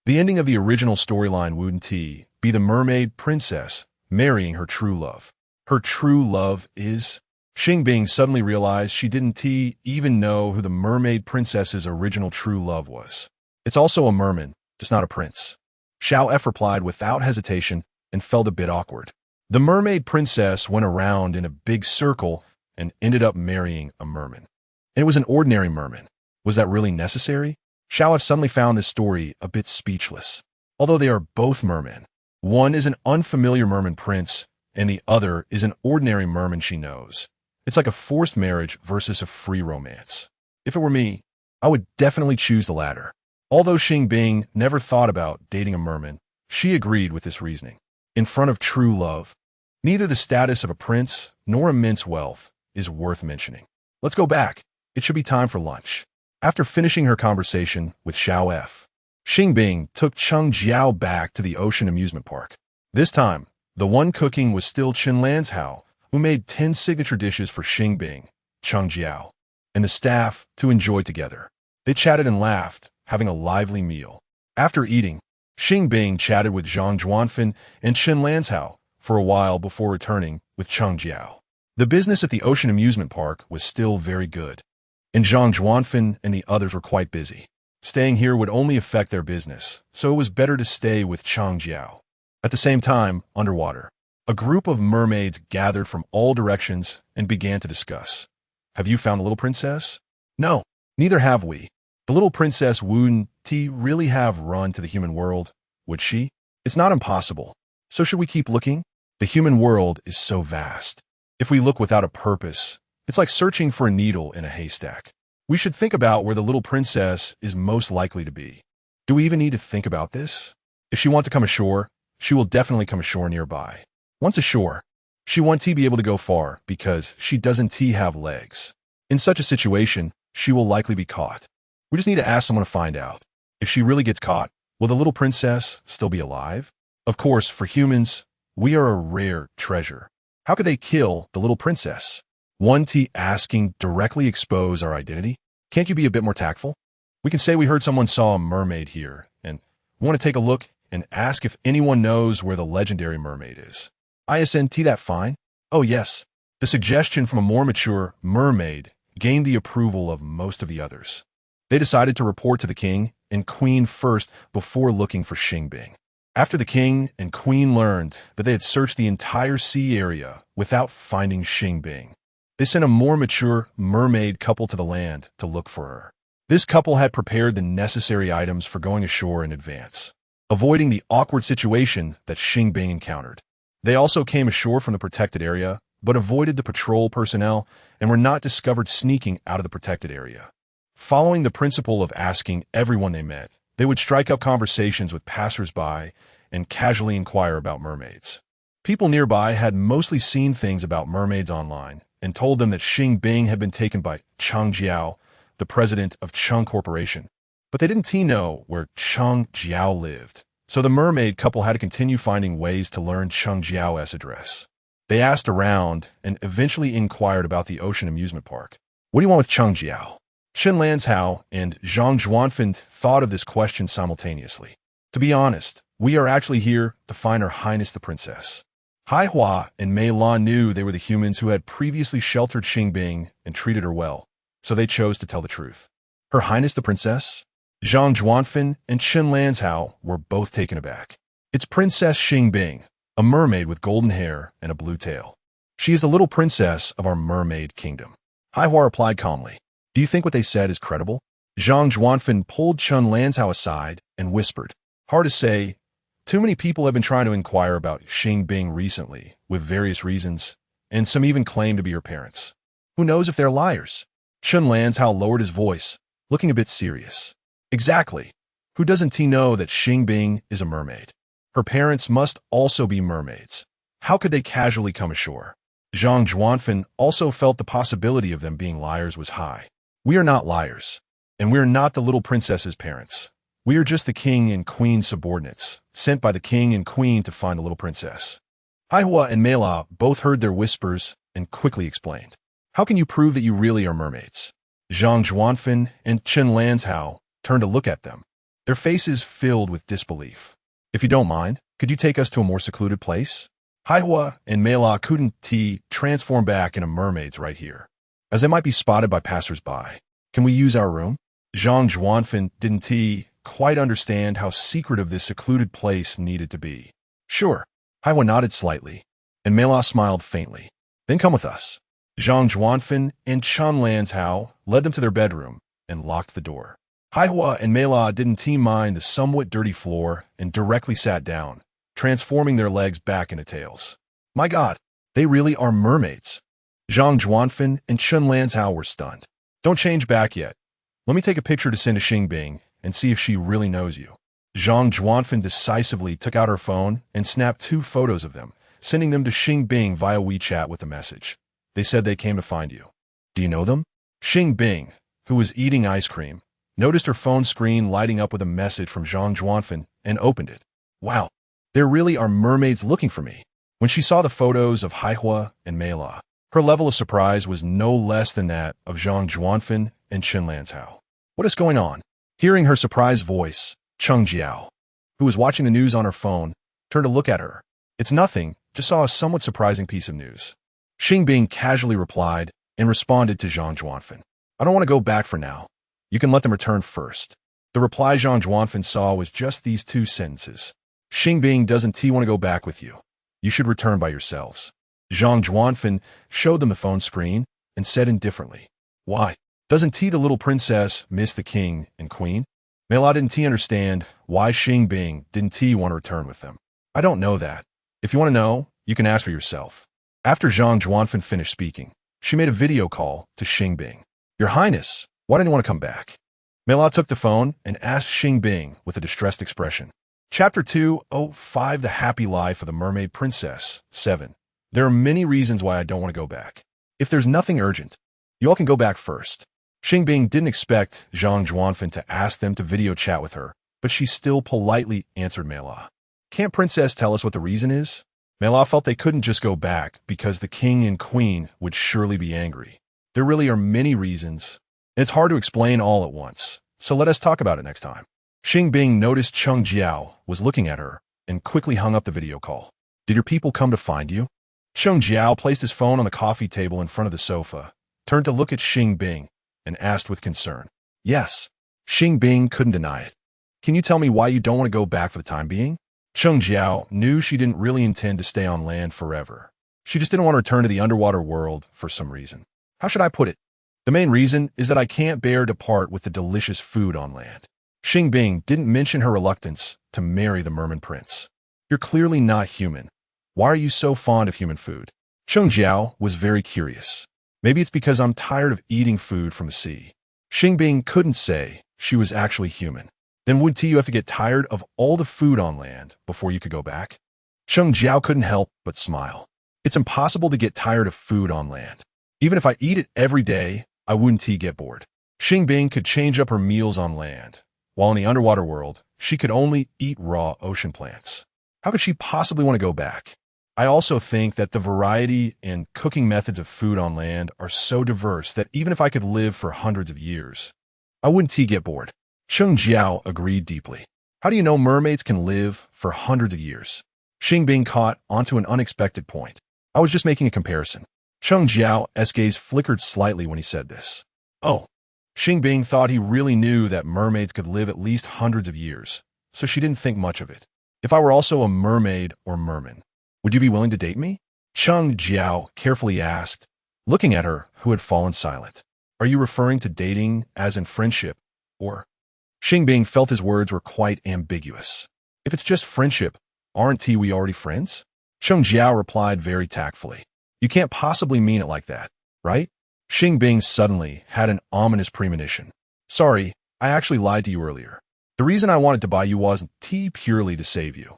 the ending of the original storyline wouldn't be the mermaid princess marrying her true love. Her true love is... Xing Bing suddenly realized she didn't even know who the mermaid princess's original true love was. It's also a merman, just not a prince. Xiao F replied without hesitation and felt a bit awkward. The mermaid princess went around in a big circle and ended up marrying a merman. And it was an ordinary merman. Was that really necessary? Xiao F suddenly found this story a bit speechless. Although they are both mermen, one is an unfamiliar merman prince, and the other is an ordinary merman she knows. It's like a forced marriage versus a free romance. If it were me, I would definitely choose the latter. Although Xing Bing never thought about dating a merman, she agreed with this reasoning. In front of true love, neither the status of a prince nor immense wealth is worth mentioning. Let's go back. It should be time for lunch. After finishing her conversation with Xiao F, Xing Bing took Sheng Jiao back to the ocean amusement park. This time, the one cooking was still Chen Lanzhao, who made 10 signature dishes for Xing Bing, Sheng Jiao, and the staff to enjoy together. They chatted and laughed, having a lively meal. After eating, Xing Bing chatted with Zhang Zhuanfen and Chen Lanzhao for a while before returning with Cheng Jiao. The business at the ocean amusement park was still very good, and Zhang Zhuanfen and the others were quite busy. Staying here would only affect their business, so it was better to stay with Cheng Jiao. At the same time, underwater, a group of mermaids gathered from all directions and began to discuss. Have you found the little princess? No, neither have we. The little princess wouldn't really have run to the human world, would she? It's not impossible. So should we keep looking? The human world is so vast. If we look without a purpose, it's like searching for a needle in a haystack. We should think about where the little princess is most likely to be. Do we even need to think about this? If she wants to come ashore, she will definitely come ashore nearby. Once ashore, she won't be able to go far because she doesn't have legs. In such a situation, she will likely be caught. We just need to ask someone to find out. If she really gets caught, will the little princess still be alive? Of course, for humans, we are a rare treasure. How could they kill the little princess? One asking directly expose our identity? Can't you be a bit more tactful? We can say we heard someone saw a mermaid here, and we want to take a look and ask if anyone knows where the legendary mermaid is. Isn't that fine? Oh yes. The suggestion from a more mature mermaid gained the approval of most of the others. They decided to report to the king and queen first before looking for Xing Bing. After the king and queen learned that they had searched the entire sea area without finding Xing Bing, They sent a more mature mermaid couple to the land to look for her. This couple had prepared the necessary items for going ashore in advance, avoiding the awkward situation that Xing Bing encountered. They also came ashore from the protected area, but avoided the patrol personnel and were not discovered sneaking out of the protected area. Following the principle of asking everyone they met, they would strike up conversations with passers-by and casually inquire about mermaids. People nearby had mostly seen things about mermaids online and told them that Xing Bing had been taken by Chang Jiao, the president of Cheng Corporation. But they didn't know where Chang Jiao lived, so the mermaid couple had to continue finding ways to learn Chang Jiao's address. They asked around and eventually inquired about the ocean amusement park. "What do you want with Chang Jiao?" Chen Lanzhao and Zhang Zhuanfen thought of this question simultaneously. "To be honest, we are actually here to find Her Highness the Princess." Haihua and Mei Lan knew they were the humans who had previously sheltered Xing Bing and treated her well, so they chose to tell the truth. "Her Highness the Princess?" Zhang Zhuanfen and Chen Lanzhao were both taken aback. "It's Princess Xing Bing, a mermaid with golden hair and a blue tail. She is the little princess of our mermaid kingdom." Haihua replied calmly. "Do you think what they said is credible?" Zhang Zhuanfen pulled Chen Lanzhao aside and whispered, "Hard to say. Too many people have been trying to inquire about Xing Bing recently, with various reasons, and some even claim to be her parents. Who knows if they're liars?" Chen Lanzhao lowered his voice, looking a bit serious. "Exactly. Who doesn't he know that Xing Bing is a mermaid? Her parents must also be mermaids. How could they casually come ashore?" Zhang Zhuanfen also felt the possibility of them being liars was high. "We are not liars, and we are not the little princess's parents. We are just the king and queen's subordinates, sent by the king and queen to find the little princess." Haihua and Meila both heard their whispers and quickly explained. "How can you prove that you really are mermaids?" Zhang Zhuanfen and Chen Lanzhao turned to look at them, their faces filled with disbelief. "If you don't mind, could you take us to a more secluded place?" Haihua and Meila couldn't transform back into mermaids right here, as they might be spotted by passers-by. "Can we use our room?" Zhang Zhuanfen didn't quite understand how secretive this secluded place needed to be. "Sure." Haihua nodded slightly, and Meila smiled faintly. "Then come with us." Zhang Zhuanfen and Chen Lanzhao led them to their bedroom and locked the door. Haihua and Meila didn't mind the somewhat dirty floor and directly sat down, transforming their legs back into tails. "My God, they really are mermaids." Zhang Zhuanfen and Chen Lanzhao were stunned. "Don't change back yet. Let me take a picture to send to Xing Bing and see if she really knows you." Zhang Zhuanfen decisively took out her phone and snapped 2 photos of them, sending them to Xing Bing via WeChat with a message. "They said they came to find you. Do you know them?" Xing Bing, who was eating ice cream, noticed her phone screen lighting up with a message from Zhang Zhuanfen and opened it. "Wow, there really are mermaids looking for me." When she saw the photos of Haihua and Meila, her level of surprise was no less than that of Zhang Zhuanfen and Chen Lanzhao. "What is going on?" Hearing her surprised voice, Chang Jiao, who was watching the news on her phone, turned to look at her. "It's nothing, just saw a somewhat surprising piece of news." Xing Bing casually replied and responded to Zhang Zhuanfen. "I don't want to go back for now. You can let them return first." The reply Zhang Zhuanfen saw was just these 2 sentences. "Xing Bing doesn't want to go back with you. You should return by yourselves." Zhang Zhuanfen showed them the phone screen and said indifferently, "Why? Doesn't the little princess miss the king and queen?" Meila didn't understand why Xing Bing didn't want to return with them. "I don't know that. If you want to know, you can ask her yourself." After Zhang Zhuanfen finished speaking, she made a video call to Xing Bing. "Your Highness, why didn't you want to come back?" Meila took the phone and asked Xing Bing with a distressed expression. Chapter 205 The Happy Life of the Mermaid Princess 7. There are many reasons why I don't want to go back. If there's nothing urgent, you all can go back first. Xing Bing didn't expect Zhang Zhuanfen to ask them to video chat with her, but she still politely answered Meila. "Can't Princess tell us what the reason is?" Meila felt they couldn't just go back because the king and queen would surely be angry. There really are many reasons, and it's hard to explain all at once, so let us talk about it next time. Xing Bing noticed Chang Jiao was looking at her and quickly hung up the video call. "Did your people come to find you?" Chang Jiao placed his phone on the coffee table in front of the sofa, turned to look at Xing Bing, and asked with concern. "Yes." Xing Bing couldn't deny it. "Can you tell me why you don't want to go back for the time being?" Chang Jiao knew she didn't really intend to stay on land forever. She just didn't want to return to the underwater world for some reason. How should I put it? The main reason is that I can't bear to part with the delicious food on land. Xing Bing didn't mention her reluctance to marry the merman prince. You're clearly not human. Why are you so fond of human food? Cheng Jiao was very curious. Maybe it's because I'm tired of eating food from the sea. Xing Bing couldn't say she was actually human. Then wouldn't you have to get tired of all the food on land before you could go back? Cheng Jiao couldn't help but smile. It's impossible to get tired of food on land. Even if I eat it every day, I wouldn't get bored. Xing Bing could change up her meals on land, while in the underwater world, she could only eat raw ocean plants. How could she possibly want to go back? I also think that the variety and cooking methods of food on land are so diverse that even if I could live for hundreds of years, I wouldn't get bored. Cheng Jiao agreed deeply. How do you know mermaids can live for hundreds of years? Xing Bing caught onto an unexpected point. I was just making a comparison. Cheng Jiao's gaze flickered slightly when he said this. Oh. Xing Bing thought he really knew that mermaids could live at least hundreds of years, so she didn't think much of it. If I were also a mermaid or merman, would you be willing to date me? Cheng Jiao carefully asked, looking at her who had fallen silent. Are you referring to dating as in friendship, or? Xing Bing felt his words were quite ambiguous. If it's just friendship, aren't we already friends? Cheng Jiao replied very tactfully. You can't possibly mean it like that, right? Xing Bing suddenly had an ominous premonition. Sorry, I actually lied to you earlier. The reason I wanted to buy you wasn't purely to save you,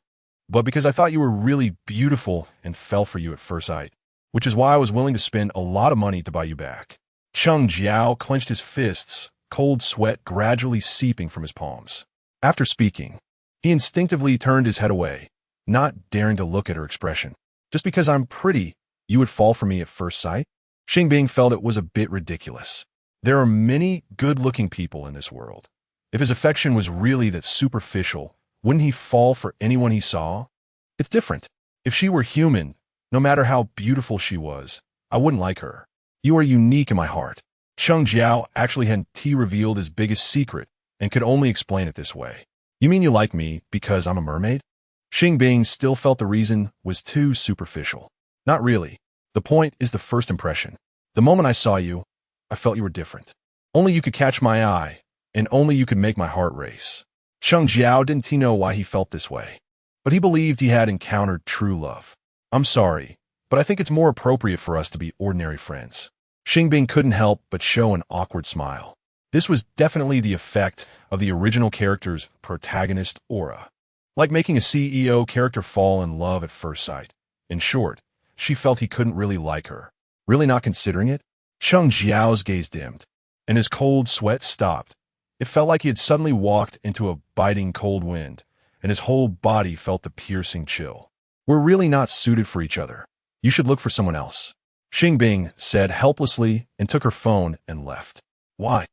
but because I thought you were really beautiful and fell for you at first sight, which is why I was willing to spend a lot of money to buy you back. Cheng Jiao clenched his fists, cold sweat gradually seeping from his palms. After speaking, he instinctively turned his head away, not daring to look at her expression. Just because I'm pretty, you would fall for me at first sight? Xing Bing felt it was a bit ridiculous. There are many good-looking people in this world. If his affection was really that superficial, wouldn't he fall for anyone he saw? It's different. If she were human, no matter how beautiful she was, I wouldn't like her. You are unique in my heart. Cheng Jiao actually had revealed his biggest secret and could only explain it this way. You mean you like me because I'm a mermaid? Xing Bing still felt the reason was too superficial. Not really. The point is the first impression. The moment I saw you, I felt you were different. Only you could catch my eye, and only you could make my heart race. Cheng Jiao didn't know why he felt this way, but he believed he had encountered true love. I'm sorry, but I think it's more appropriate for us to be ordinary friends. Xing Bing couldn't help but show an awkward smile. This was definitely the effect of the original character's protagonist aura. Like making a CEO character fall in love at first sight. In short, she felt he couldn't really like her. Really not considering it? Cheng Jiao's gaze dimmed, and his cold sweat stopped. It felt like he had suddenly walked into a biting cold wind, and his whole body felt the piercing chill. We're really not suited for each other. You should look for someone else. Xing Bing said helplessly and took her phone and left. Why?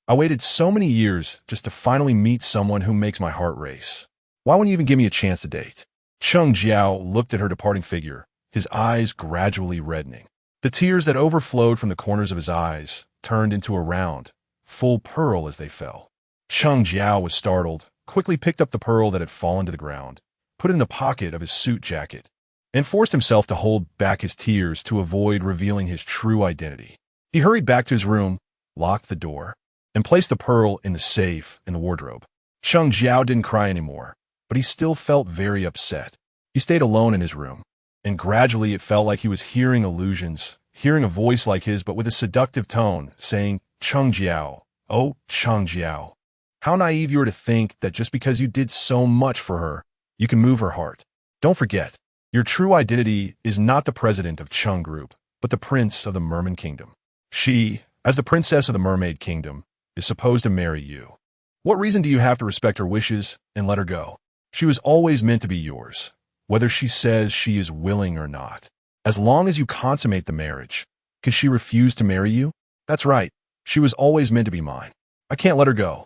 I waited so many years just to finally meet someone who makes my heart race. Why wouldn't you even give me a chance to date? Cheng Jiao looked at her departing figure, his eyes gradually reddening. The tears that overflowed from the corners of his eyes turned into a round, full pearl as they fell. Cheng Jiao was startled, quickly picked up the pearl that had fallen to the ground, put it in the pocket of his suit jacket, and forced himself to hold back his tears to avoid revealing his true identity. He hurried back to his room, locked the door, and placed the pearl in the safe in the wardrobe. Cheng Jiao didn't cry anymore, but he still felt very upset. He stayed alone in his room, and gradually it felt like he was hearing illusions, hearing a voice like his but with a seductive tone, saying, Cheng Jiao, oh, Cheng Jiao. How naive you are to think that just because you did so much for her, you can move her heart. Don't forget, your true identity is not the president of Cheng Group, but the prince of the Merman Kingdom. She, as the princess of the Mermaid Kingdom, is supposed to marry you. What reason do you have to respect her wishes and let her go? She was always meant to be yours, whether she says she is willing or not. As long as you consummate the marriage, can she refuse to marry you? That's right, she was always meant to be mine. I can't let her go.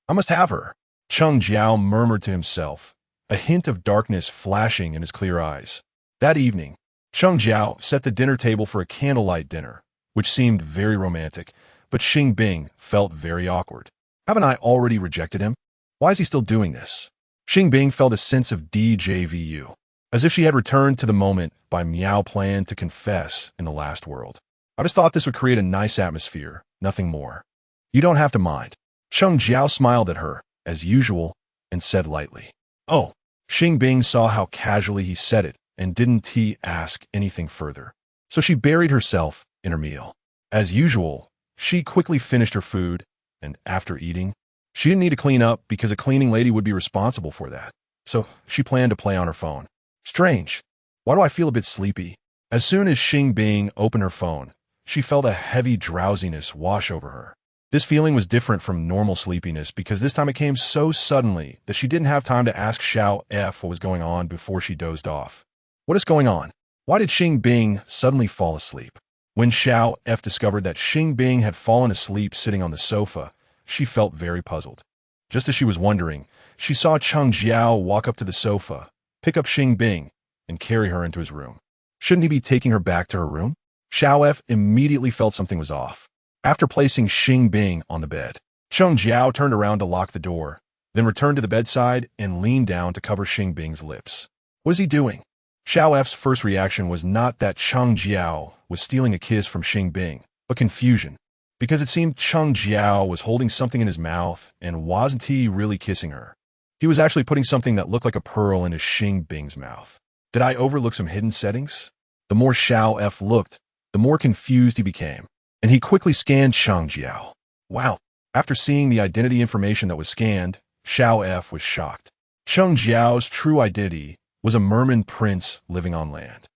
I must have her. Cheng Jiao murmured to himself, a hint of darkness flashing in his clear eyes. That evening, Cheng Jiao set the dinner table for a candlelight dinner, which seemed very romantic, but Xing Bing felt very awkward. Haven't I already rejected him? Why is he still doing this? Xing Bing felt a sense of déjà vu. as if she had returned to the moment by Meow planned to confess in the last world. I just thought this would create a nice atmosphere, nothing more. You don't have to mind. Cheng Jiao smiled at her, as usual, and said lightly. Oh. Xing Bing saw how casually he said it and didn't ask anything further. So she buried herself in her meal. As usual, she quickly finished her food, and after eating, she didn't need to clean up because a cleaning lady would be responsible for that. So she planned to play on her phone. Strange. Why do I feel a bit sleepy? As soon as Xing Bing opened her phone, she felt a heavy drowsiness wash over her. This feeling was different from normal sleepiness because this time it came so suddenly that she didn't have time to ask Xiao F what was going on before she dozed off. What is going on? Why did Xing Bing suddenly fall asleep? When Xiao F discovered that Xing Bing had fallen asleep sitting on the sofa, she felt very puzzled. Just as she was wondering, she saw Cheng Jiao walk up to the sofa, pick up Xing Bing, and carry her into his room. Shouldn't he be taking her back to her room? Xiao F immediately felt something was off. After placing Xing Bing on the bed, Cheng Jiao turned around to lock the door, then returned to the bedside and leaned down to cover Xing Bing's lips. What is he doing? Xiao F's first reaction was not that Cheng Jiao was stealing a kiss from Xing Bing, but confusion, because it seemed Cheng Jiao was holding something in his mouth and wasn't he really kissing her. He was actually putting something that looked like a pearl in his Xing Bing's mouth. Did I overlook some hidden settings? The more Xiao F looked, the more confused he became, and he quickly scanned Cheng Jiao. Wow. After seeing the identity information that was scanned, Xiao F was shocked. Cheng Jiao's true identity was a merman prince living on land.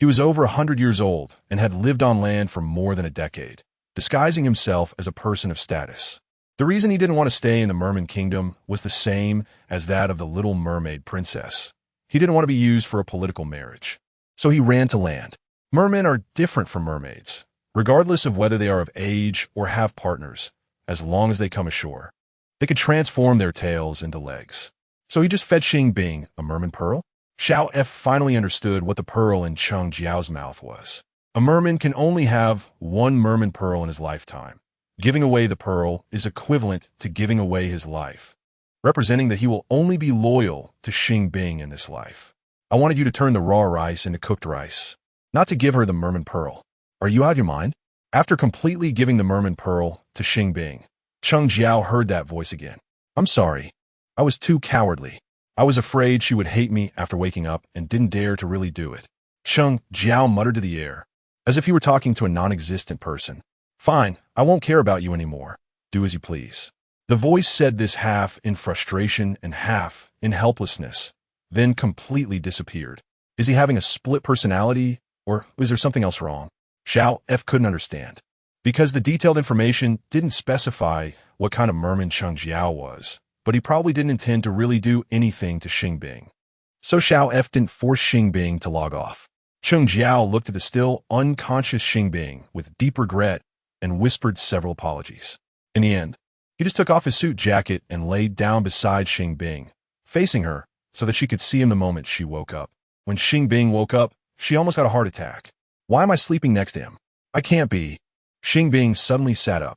He was over 100 years old and had lived on land for more than a decade, disguising himself as a person of status. The reason he didn't want to stay in the merman kingdom was the same as that of the Little Mermaid princess. He didn't want to be used for a political marriage. So he ran to land. Mermen are different from mermaids, regardless of whether they are of age or have partners, as long as they come ashore. They could transform their tails into legs. So he just fed Xing Bing a merman pearl? Xiao F finally understood what the pearl in Cheng Jiao's mouth was. A merman can only have one merman pearl in his lifetime. Giving away the pearl is equivalent to giving away his life, representing that he will only be loyal to Xing Bing in this life. I wanted you to turn the raw rice into cooked rice, not to give her the merman pearl. Are you out of your mind? After completely giving the merman pearl to Xing Bing, Cheng Jiao heard that voice again. I'm sorry. I was too cowardly. I was afraid she would hate me after waking up and didn't dare to really do it. Cheng Jiao muttered to the air, as if he were talking to a non-existent person. Fine, I won't care about you anymore. Do as you please. The voice said this half in frustration and half in helplessness, then completely disappeared. Is he having a split personality, or is there something else wrong? Xiao F couldn't understand, because the detailed information didn't specify what kind of merman Cheng Jiao was, but he probably didn't intend to really do anything to Xing Bing. So Xiao F didn't force Xing Bing to log off. Cheng Jiao looked at the still unconscious Xing Bing with deep regret and whispered several apologies. In the end, he just took off his suit jacket and laid down beside Xing Bing, facing her so that she could see him the moment she woke up. When Xing Bing woke up, she almost got a heart attack. Why am I sleeping next to him? I can't be. Xing Bing suddenly sat up,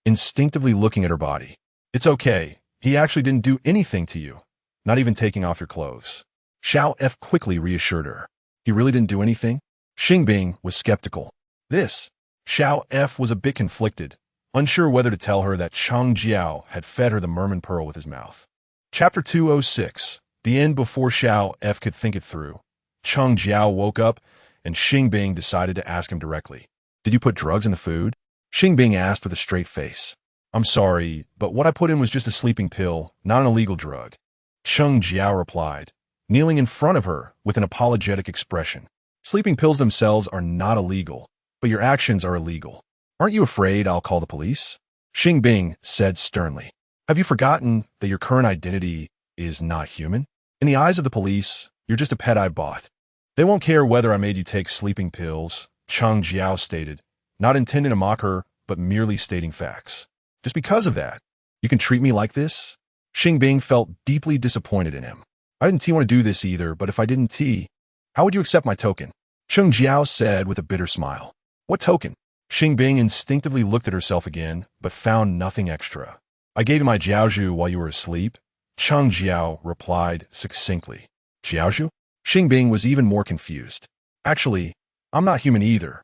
instinctively looking at her body. It's okay. He actually didn't do anything to you, not even taking off your clothes. Xiao F quickly reassured her. He really didn't do anything? Xing Bing was skeptical. Xiao F was a bit conflicted, unsure whether to tell her that Cheng Jiao had fed her the merman pearl with his mouth. Chapter 206. The end. Before Xiao F could think it through, Cheng Jiao woke up, and Xing Bing decided to ask him directly. Did you put drugs in the food? Xing Bing asked with a straight face. I'm sorry, but what I put in was just a sleeping pill, not an illegal drug. Cheng Jiao replied, kneeling in front of her with an apologetic expression. Sleeping pills themselves are not illegal, but your actions are illegal. Aren't you afraid I'll call the police? Xing Bing said sternly. Have you forgotten that your current identity is not human? In the eyes of the police, you're just a pet I bought. They won't care whether I made you take sleeping pills, Cheng Jiao stated, not intending to mock her, but merely stating facts. Just because of that, you can treat me like this? Xing Bing felt deeply disappointed in him. I didn't want to do this either, but if I didn't, how would you accept my token? Cheng Jiao said with a bitter smile. What token? Xing Bing instinctively looked at herself again, but found nothing extra. I gave you my jiaozhu while you were asleep, Cheng Jiao replied succinctly. Jiaozhu? Xing Bing was even more confused. Actually, I'm not human either.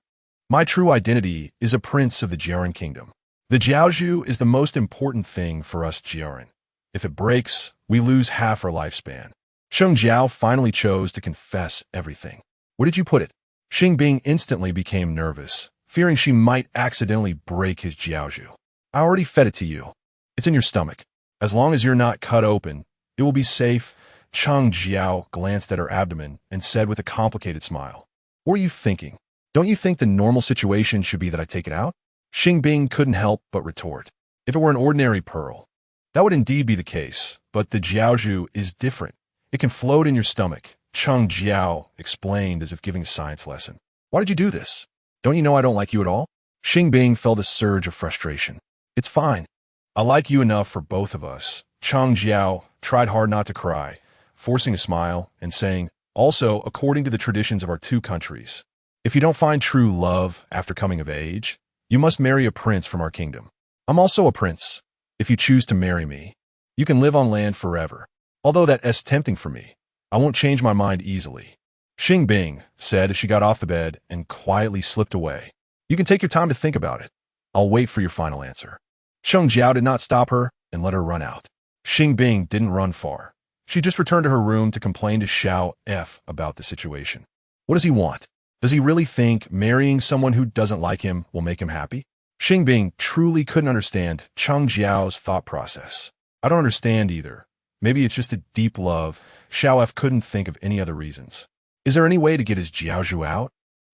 My true identity is a prince of the Jiaran kingdom. The Jiaozhu is the most important thing for us Jiaran. If it breaks, we lose half our lifespan. Sheng Jiao finally chose to confess everything. Where did you put it? Xing Bing instantly became nervous, fearing she might accidentally break his Jiaozhu. I already fed it to you. It's in your stomach. As long as you're not cut open, it will be safe. Cheng Jiao glanced at her abdomen and said with a complicated smile. What are you thinking? Don't you think the normal situation should be that I take it out? Xing Bing couldn't help but retort. If it were an ordinary pearl, that would indeed be the case, but the Jiaozhu is different. It can float in your stomach, Cheng Jiao explained as if giving a science lesson. Why did you do this? Don't you know I don't like you at all? Xing Bing felt a surge of frustration. It's fine. I like you enough for both of us. Cheng Jiao tried hard not to cry, forcing a smile and saying, also, according to the traditions of our two countries, if you don't find true love after coming of age, you must marry a prince from our kingdom. I'm also a prince. If you choose to marry me, you can live on land forever. Although that is tempting for me, I won't change my mind easily. Xing Bing said as she got off the bed and quietly slipped away. You can take your time to think about it. I'll wait for your final answer. Sheng Jiao did not stop her and let her run out. Xing Bing didn't run far. She just returned to her room to complain to Xiao F about the situation. What does he want? Does he really think marrying someone who doesn't like him will make him happy? Xing Bing truly couldn't understand Cheng Jiao's thought process. I don't understand either. Maybe it's just a deep love. Xiao F couldn't think of any other reasons. Is there any way to get his Jiaozhu out?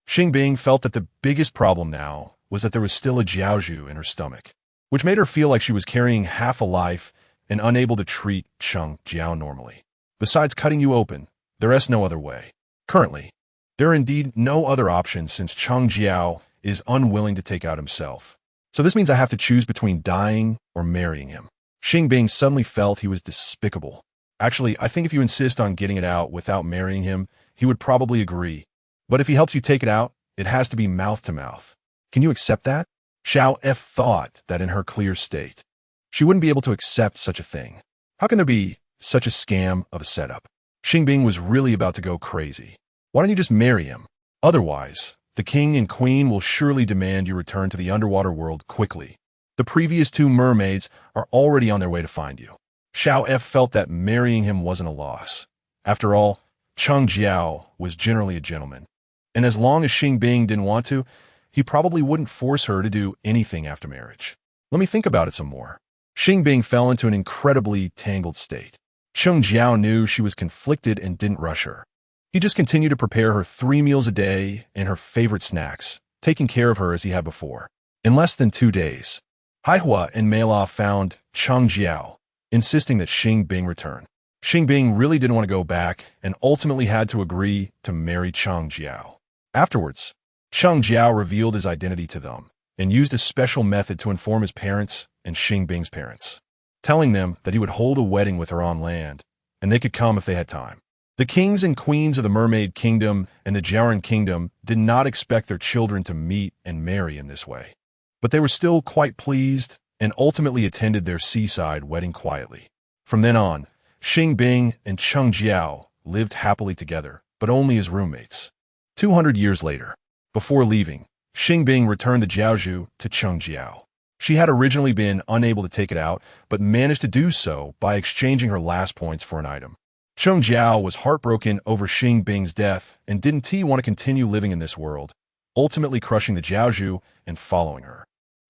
Xing Bing felt that the biggest problem now was that there was still a Jiaozhu in her stomach, which made her feel like she was carrying half a life and unable to treat Cheng Jiao normally. Besides cutting you open, there is no other way. Currently, there are indeed no other options since Cheng Jiao is unwilling to take out himself. So this means I have to choose between dying or marrying him. Xing Bing suddenly felt he was despicable. Actually, I think if you insist on getting it out without marrying him, he would probably agree. But if he helps you take it out, it has to be mouth to mouth. Can you accept that? Xiao F thought that in her clear state, she wouldn't be able to accept such a thing. How can there be such a scam of a setup? Xing Bing was really about to go crazy. Why don't you just marry him? Otherwise, the king and queen will surely demand you return to the underwater world quickly. The previous two mermaids are already on their way to find you. Xiao F felt that marrying him wasn't a loss. After all, Cheng Jiao was generally a gentleman. And as long as Xing Bing didn't want to, he probably wouldn't force her to do anything after marriage. Let me think about it some more. Xing Bing fell into an incredibly tangled state. Cheng Jiao knew she was conflicted and didn't rush her. He just continued to prepare her 3 meals a day and her favorite snacks, taking care of her as he had before. In less than 2 days, Haihua and Meila found Cheng Jiao, insisting that Xing Bing return. Xing Bing really didn't want to go back and ultimately had to agree to marry Cheng Jiao. Afterwards, Cheng Jiao revealed his identity to them and used a special method to inform his parents and Xing Bing's parents, telling them that he would hold a wedding with her on land, and they could come if they had time. The kings and queens of the Mermaid Kingdom and the Jiaran Kingdom did not expect their children to meet and marry in this way, but they were still quite pleased and ultimately attended their seaside wedding quietly. From then on, Xing Bing and Cheng Jiao lived happily together, but only as roommates. 200 years later, before leaving, Xing Bing returned the Jiaozhu to Cheng Jiao. She had originally been unable to take it out, but managed to do so by exchanging her last points for an item. Cheng Jiao was heartbroken over Xing Bing's death and didn't want to continue living in this world, ultimately crushing the Jiaozhu and following her.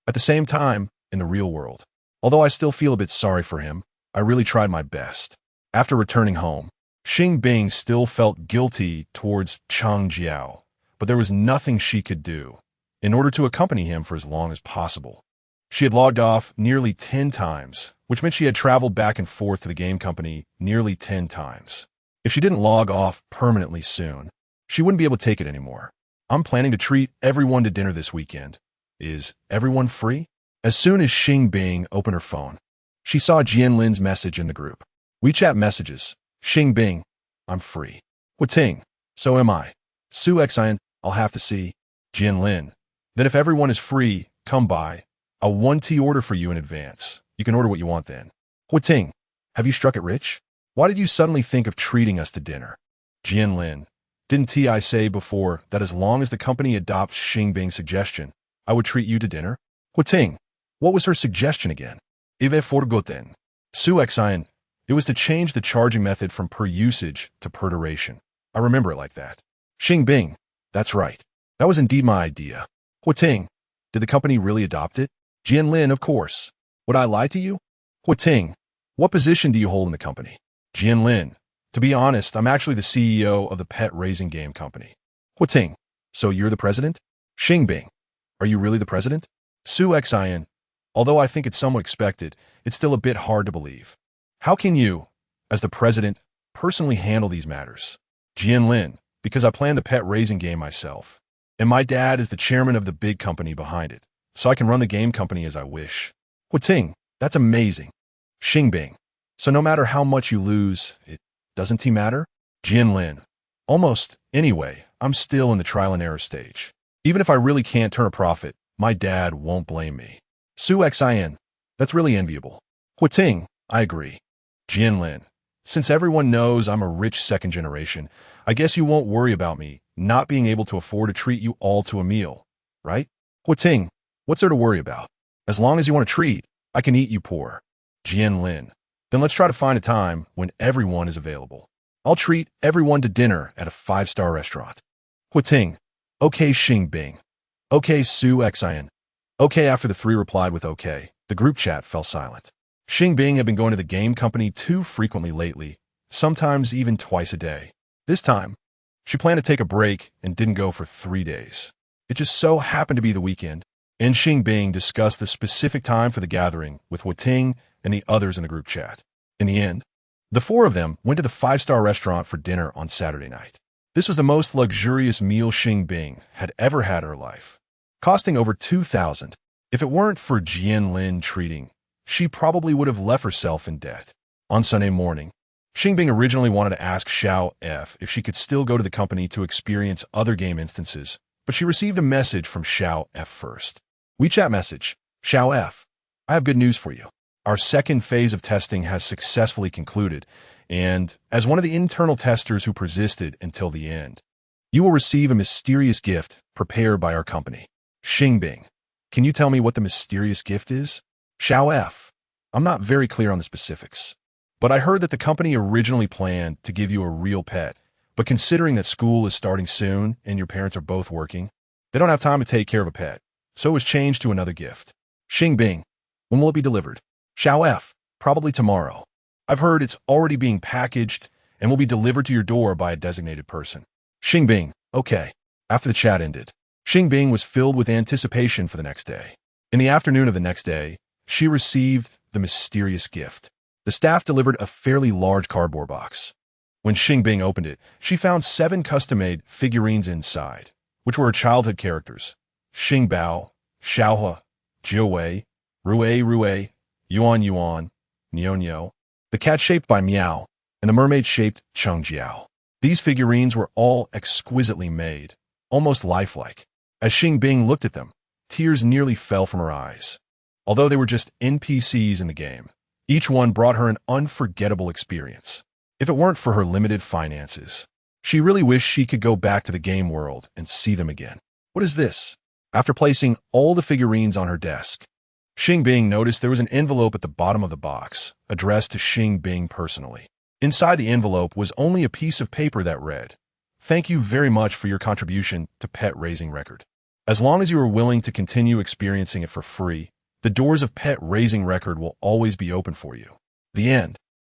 At the same time, in the real world, although I still feel a bit sorry for him, I really tried my best. After returning home, Xing Bing still felt guilty towards Cheng Jiao, but there was nothing she could do in order to accompany him for as long as possible. She had logged off nearly 10 times, which meant she had traveled back and forth to the game company nearly 10 times. If she didn't log off permanently soon, she wouldn't be able to take it anymore. I'm planning to treat everyone to dinner this weekend. Is everyone free? As soon as Xing Bing opened her phone, she saw Jianlin's message in the group. WeChat messages. Xing Bing, I'm free. Ting, so am I. Su Xian, I'll have to see. Jianlin, then if everyone is free, come by. I'll 1T order for you in advance. You can order what you want then. Ting, have you struck it rich? Why did you suddenly think of treating us to dinner? Jianlin, didn't I say before that as long as the company adopts Xing Bing's suggestion, I would treat you to dinner? Ting, what was her suggestion again? Ive forgotten. Su Xian, it was to change the charging method from per usage to per duration. I remember it like that. Xing Bing, that's right. That was indeed my idea. Ting, did the company really adopt it? Jianlin, of course. Would I lie to you? Ting, what position do you hold in the company? Jianlin, to be honest, I'm actually the CEO of the pet-raising game company. Ting, so you're the president? Xing Bing, are you really the president? Su Xian, although I think it's somewhat expected, it's still a bit hard to believe. How can you, as the president, personally handle these matters? Jianlin, because I plan the pet-raising game myself. And my dad is the chairman of the big company behind it, so I can run the game company as I wish. Ting, that's amazing. Xing Bing, so no matter how much you lose, it doesn't matter? Jianlin, almost. Anyway, I'm still in the trial and error stage. Even if I really can't turn a profit, my dad won't blame me. Su Xian, that's really enviable. Ting, I agree. Jianlin, since everyone knows I'm a rich second generation, I guess you won't worry about me not being able to afford to treat you all to a meal, right? Ting, what's there to worry about? As long as you want a treat, I can eat you poor. Jianlin, then let's try to find a time when everyone is available. I'll treat everyone to dinner at a 5-star restaurant. Ting, okay Xing Bing. Okay Su Xian. Okay after the three replied with okay, the group chat fell silent. Xing Bing had been going to the game company too frequently lately, sometimes even twice a day. This time, she planned to take a break and didn't go for 3 days. It just so happened to be the weekend, and Xing Bing discussed the specific time for the gathering with Ting and the others in the group chat. In the end, the four of them went to the 5-star restaurant for dinner on Saturday night. This was the most luxurious meal Xing Bing had ever had in her life, costing over 2,000. If it weren't for Jianlin treating, she probably would have left herself in debt. On Sunday morning, Xing Bing originally wanted to ask Xiao F if she could still go to the company to experience other game instances, but she received a message from Xiao F first. WeChat message, Xiao F, I have good news for you. Our second phase of testing has successfully concluded, and as one of the internal testers who persisted until the end, you will receive a mysterious gift prepared by our company. Xing Bing, can you tell me what the mysterious gift is? Xiao F, I'm not very clear on the specifics, but I heard that the company originally planned to give you a real pet, but considering that school is starting soon and your parents are both working, they don't have time to take care of a pet, so it was changed to another gift. Xing Bing, when will it be delivered? Xiao F, probably tomorrow. I've heard it's already being packaged and will be delivered to your door by a designated person. Xing Bing, okay. After the chat ended, Xing Bing was filled with anticipation for the next day. In the afternoon of the next day, she received the mysterious gift. The staff delivered a fairly large cardboard box. When Xing Bing opened it, she found 7 custom-made figurines inside, which were her childhood characters: Xing Bao, Xiaohua, Jiawei, Rui, Yuan, Nyo, the cat shaped by Meow, and the mermaid shaped Chengjiao. These figurines were all exquisitely made, almost lifelike. As Xing Bing looked at them, tears nearly fell from her eyes. Although they were just NPCs in the game, each one brought her an unforgettable experience. If it weren't for her limited finances, she really wished she could go back to the game world and see them again. What is this? After placing all the figurines on her desk, Xing Bing noticed there was an envelope at the bottom of the box, addressed to Xing Bing personally. Inside the envelope was only a piece of paper that read, "Thank you very much for your contribution to Pet Raising Record. As long as you are willing to continue experiencing it for free, the doors of Pet Raising Record will always be open for you." The end.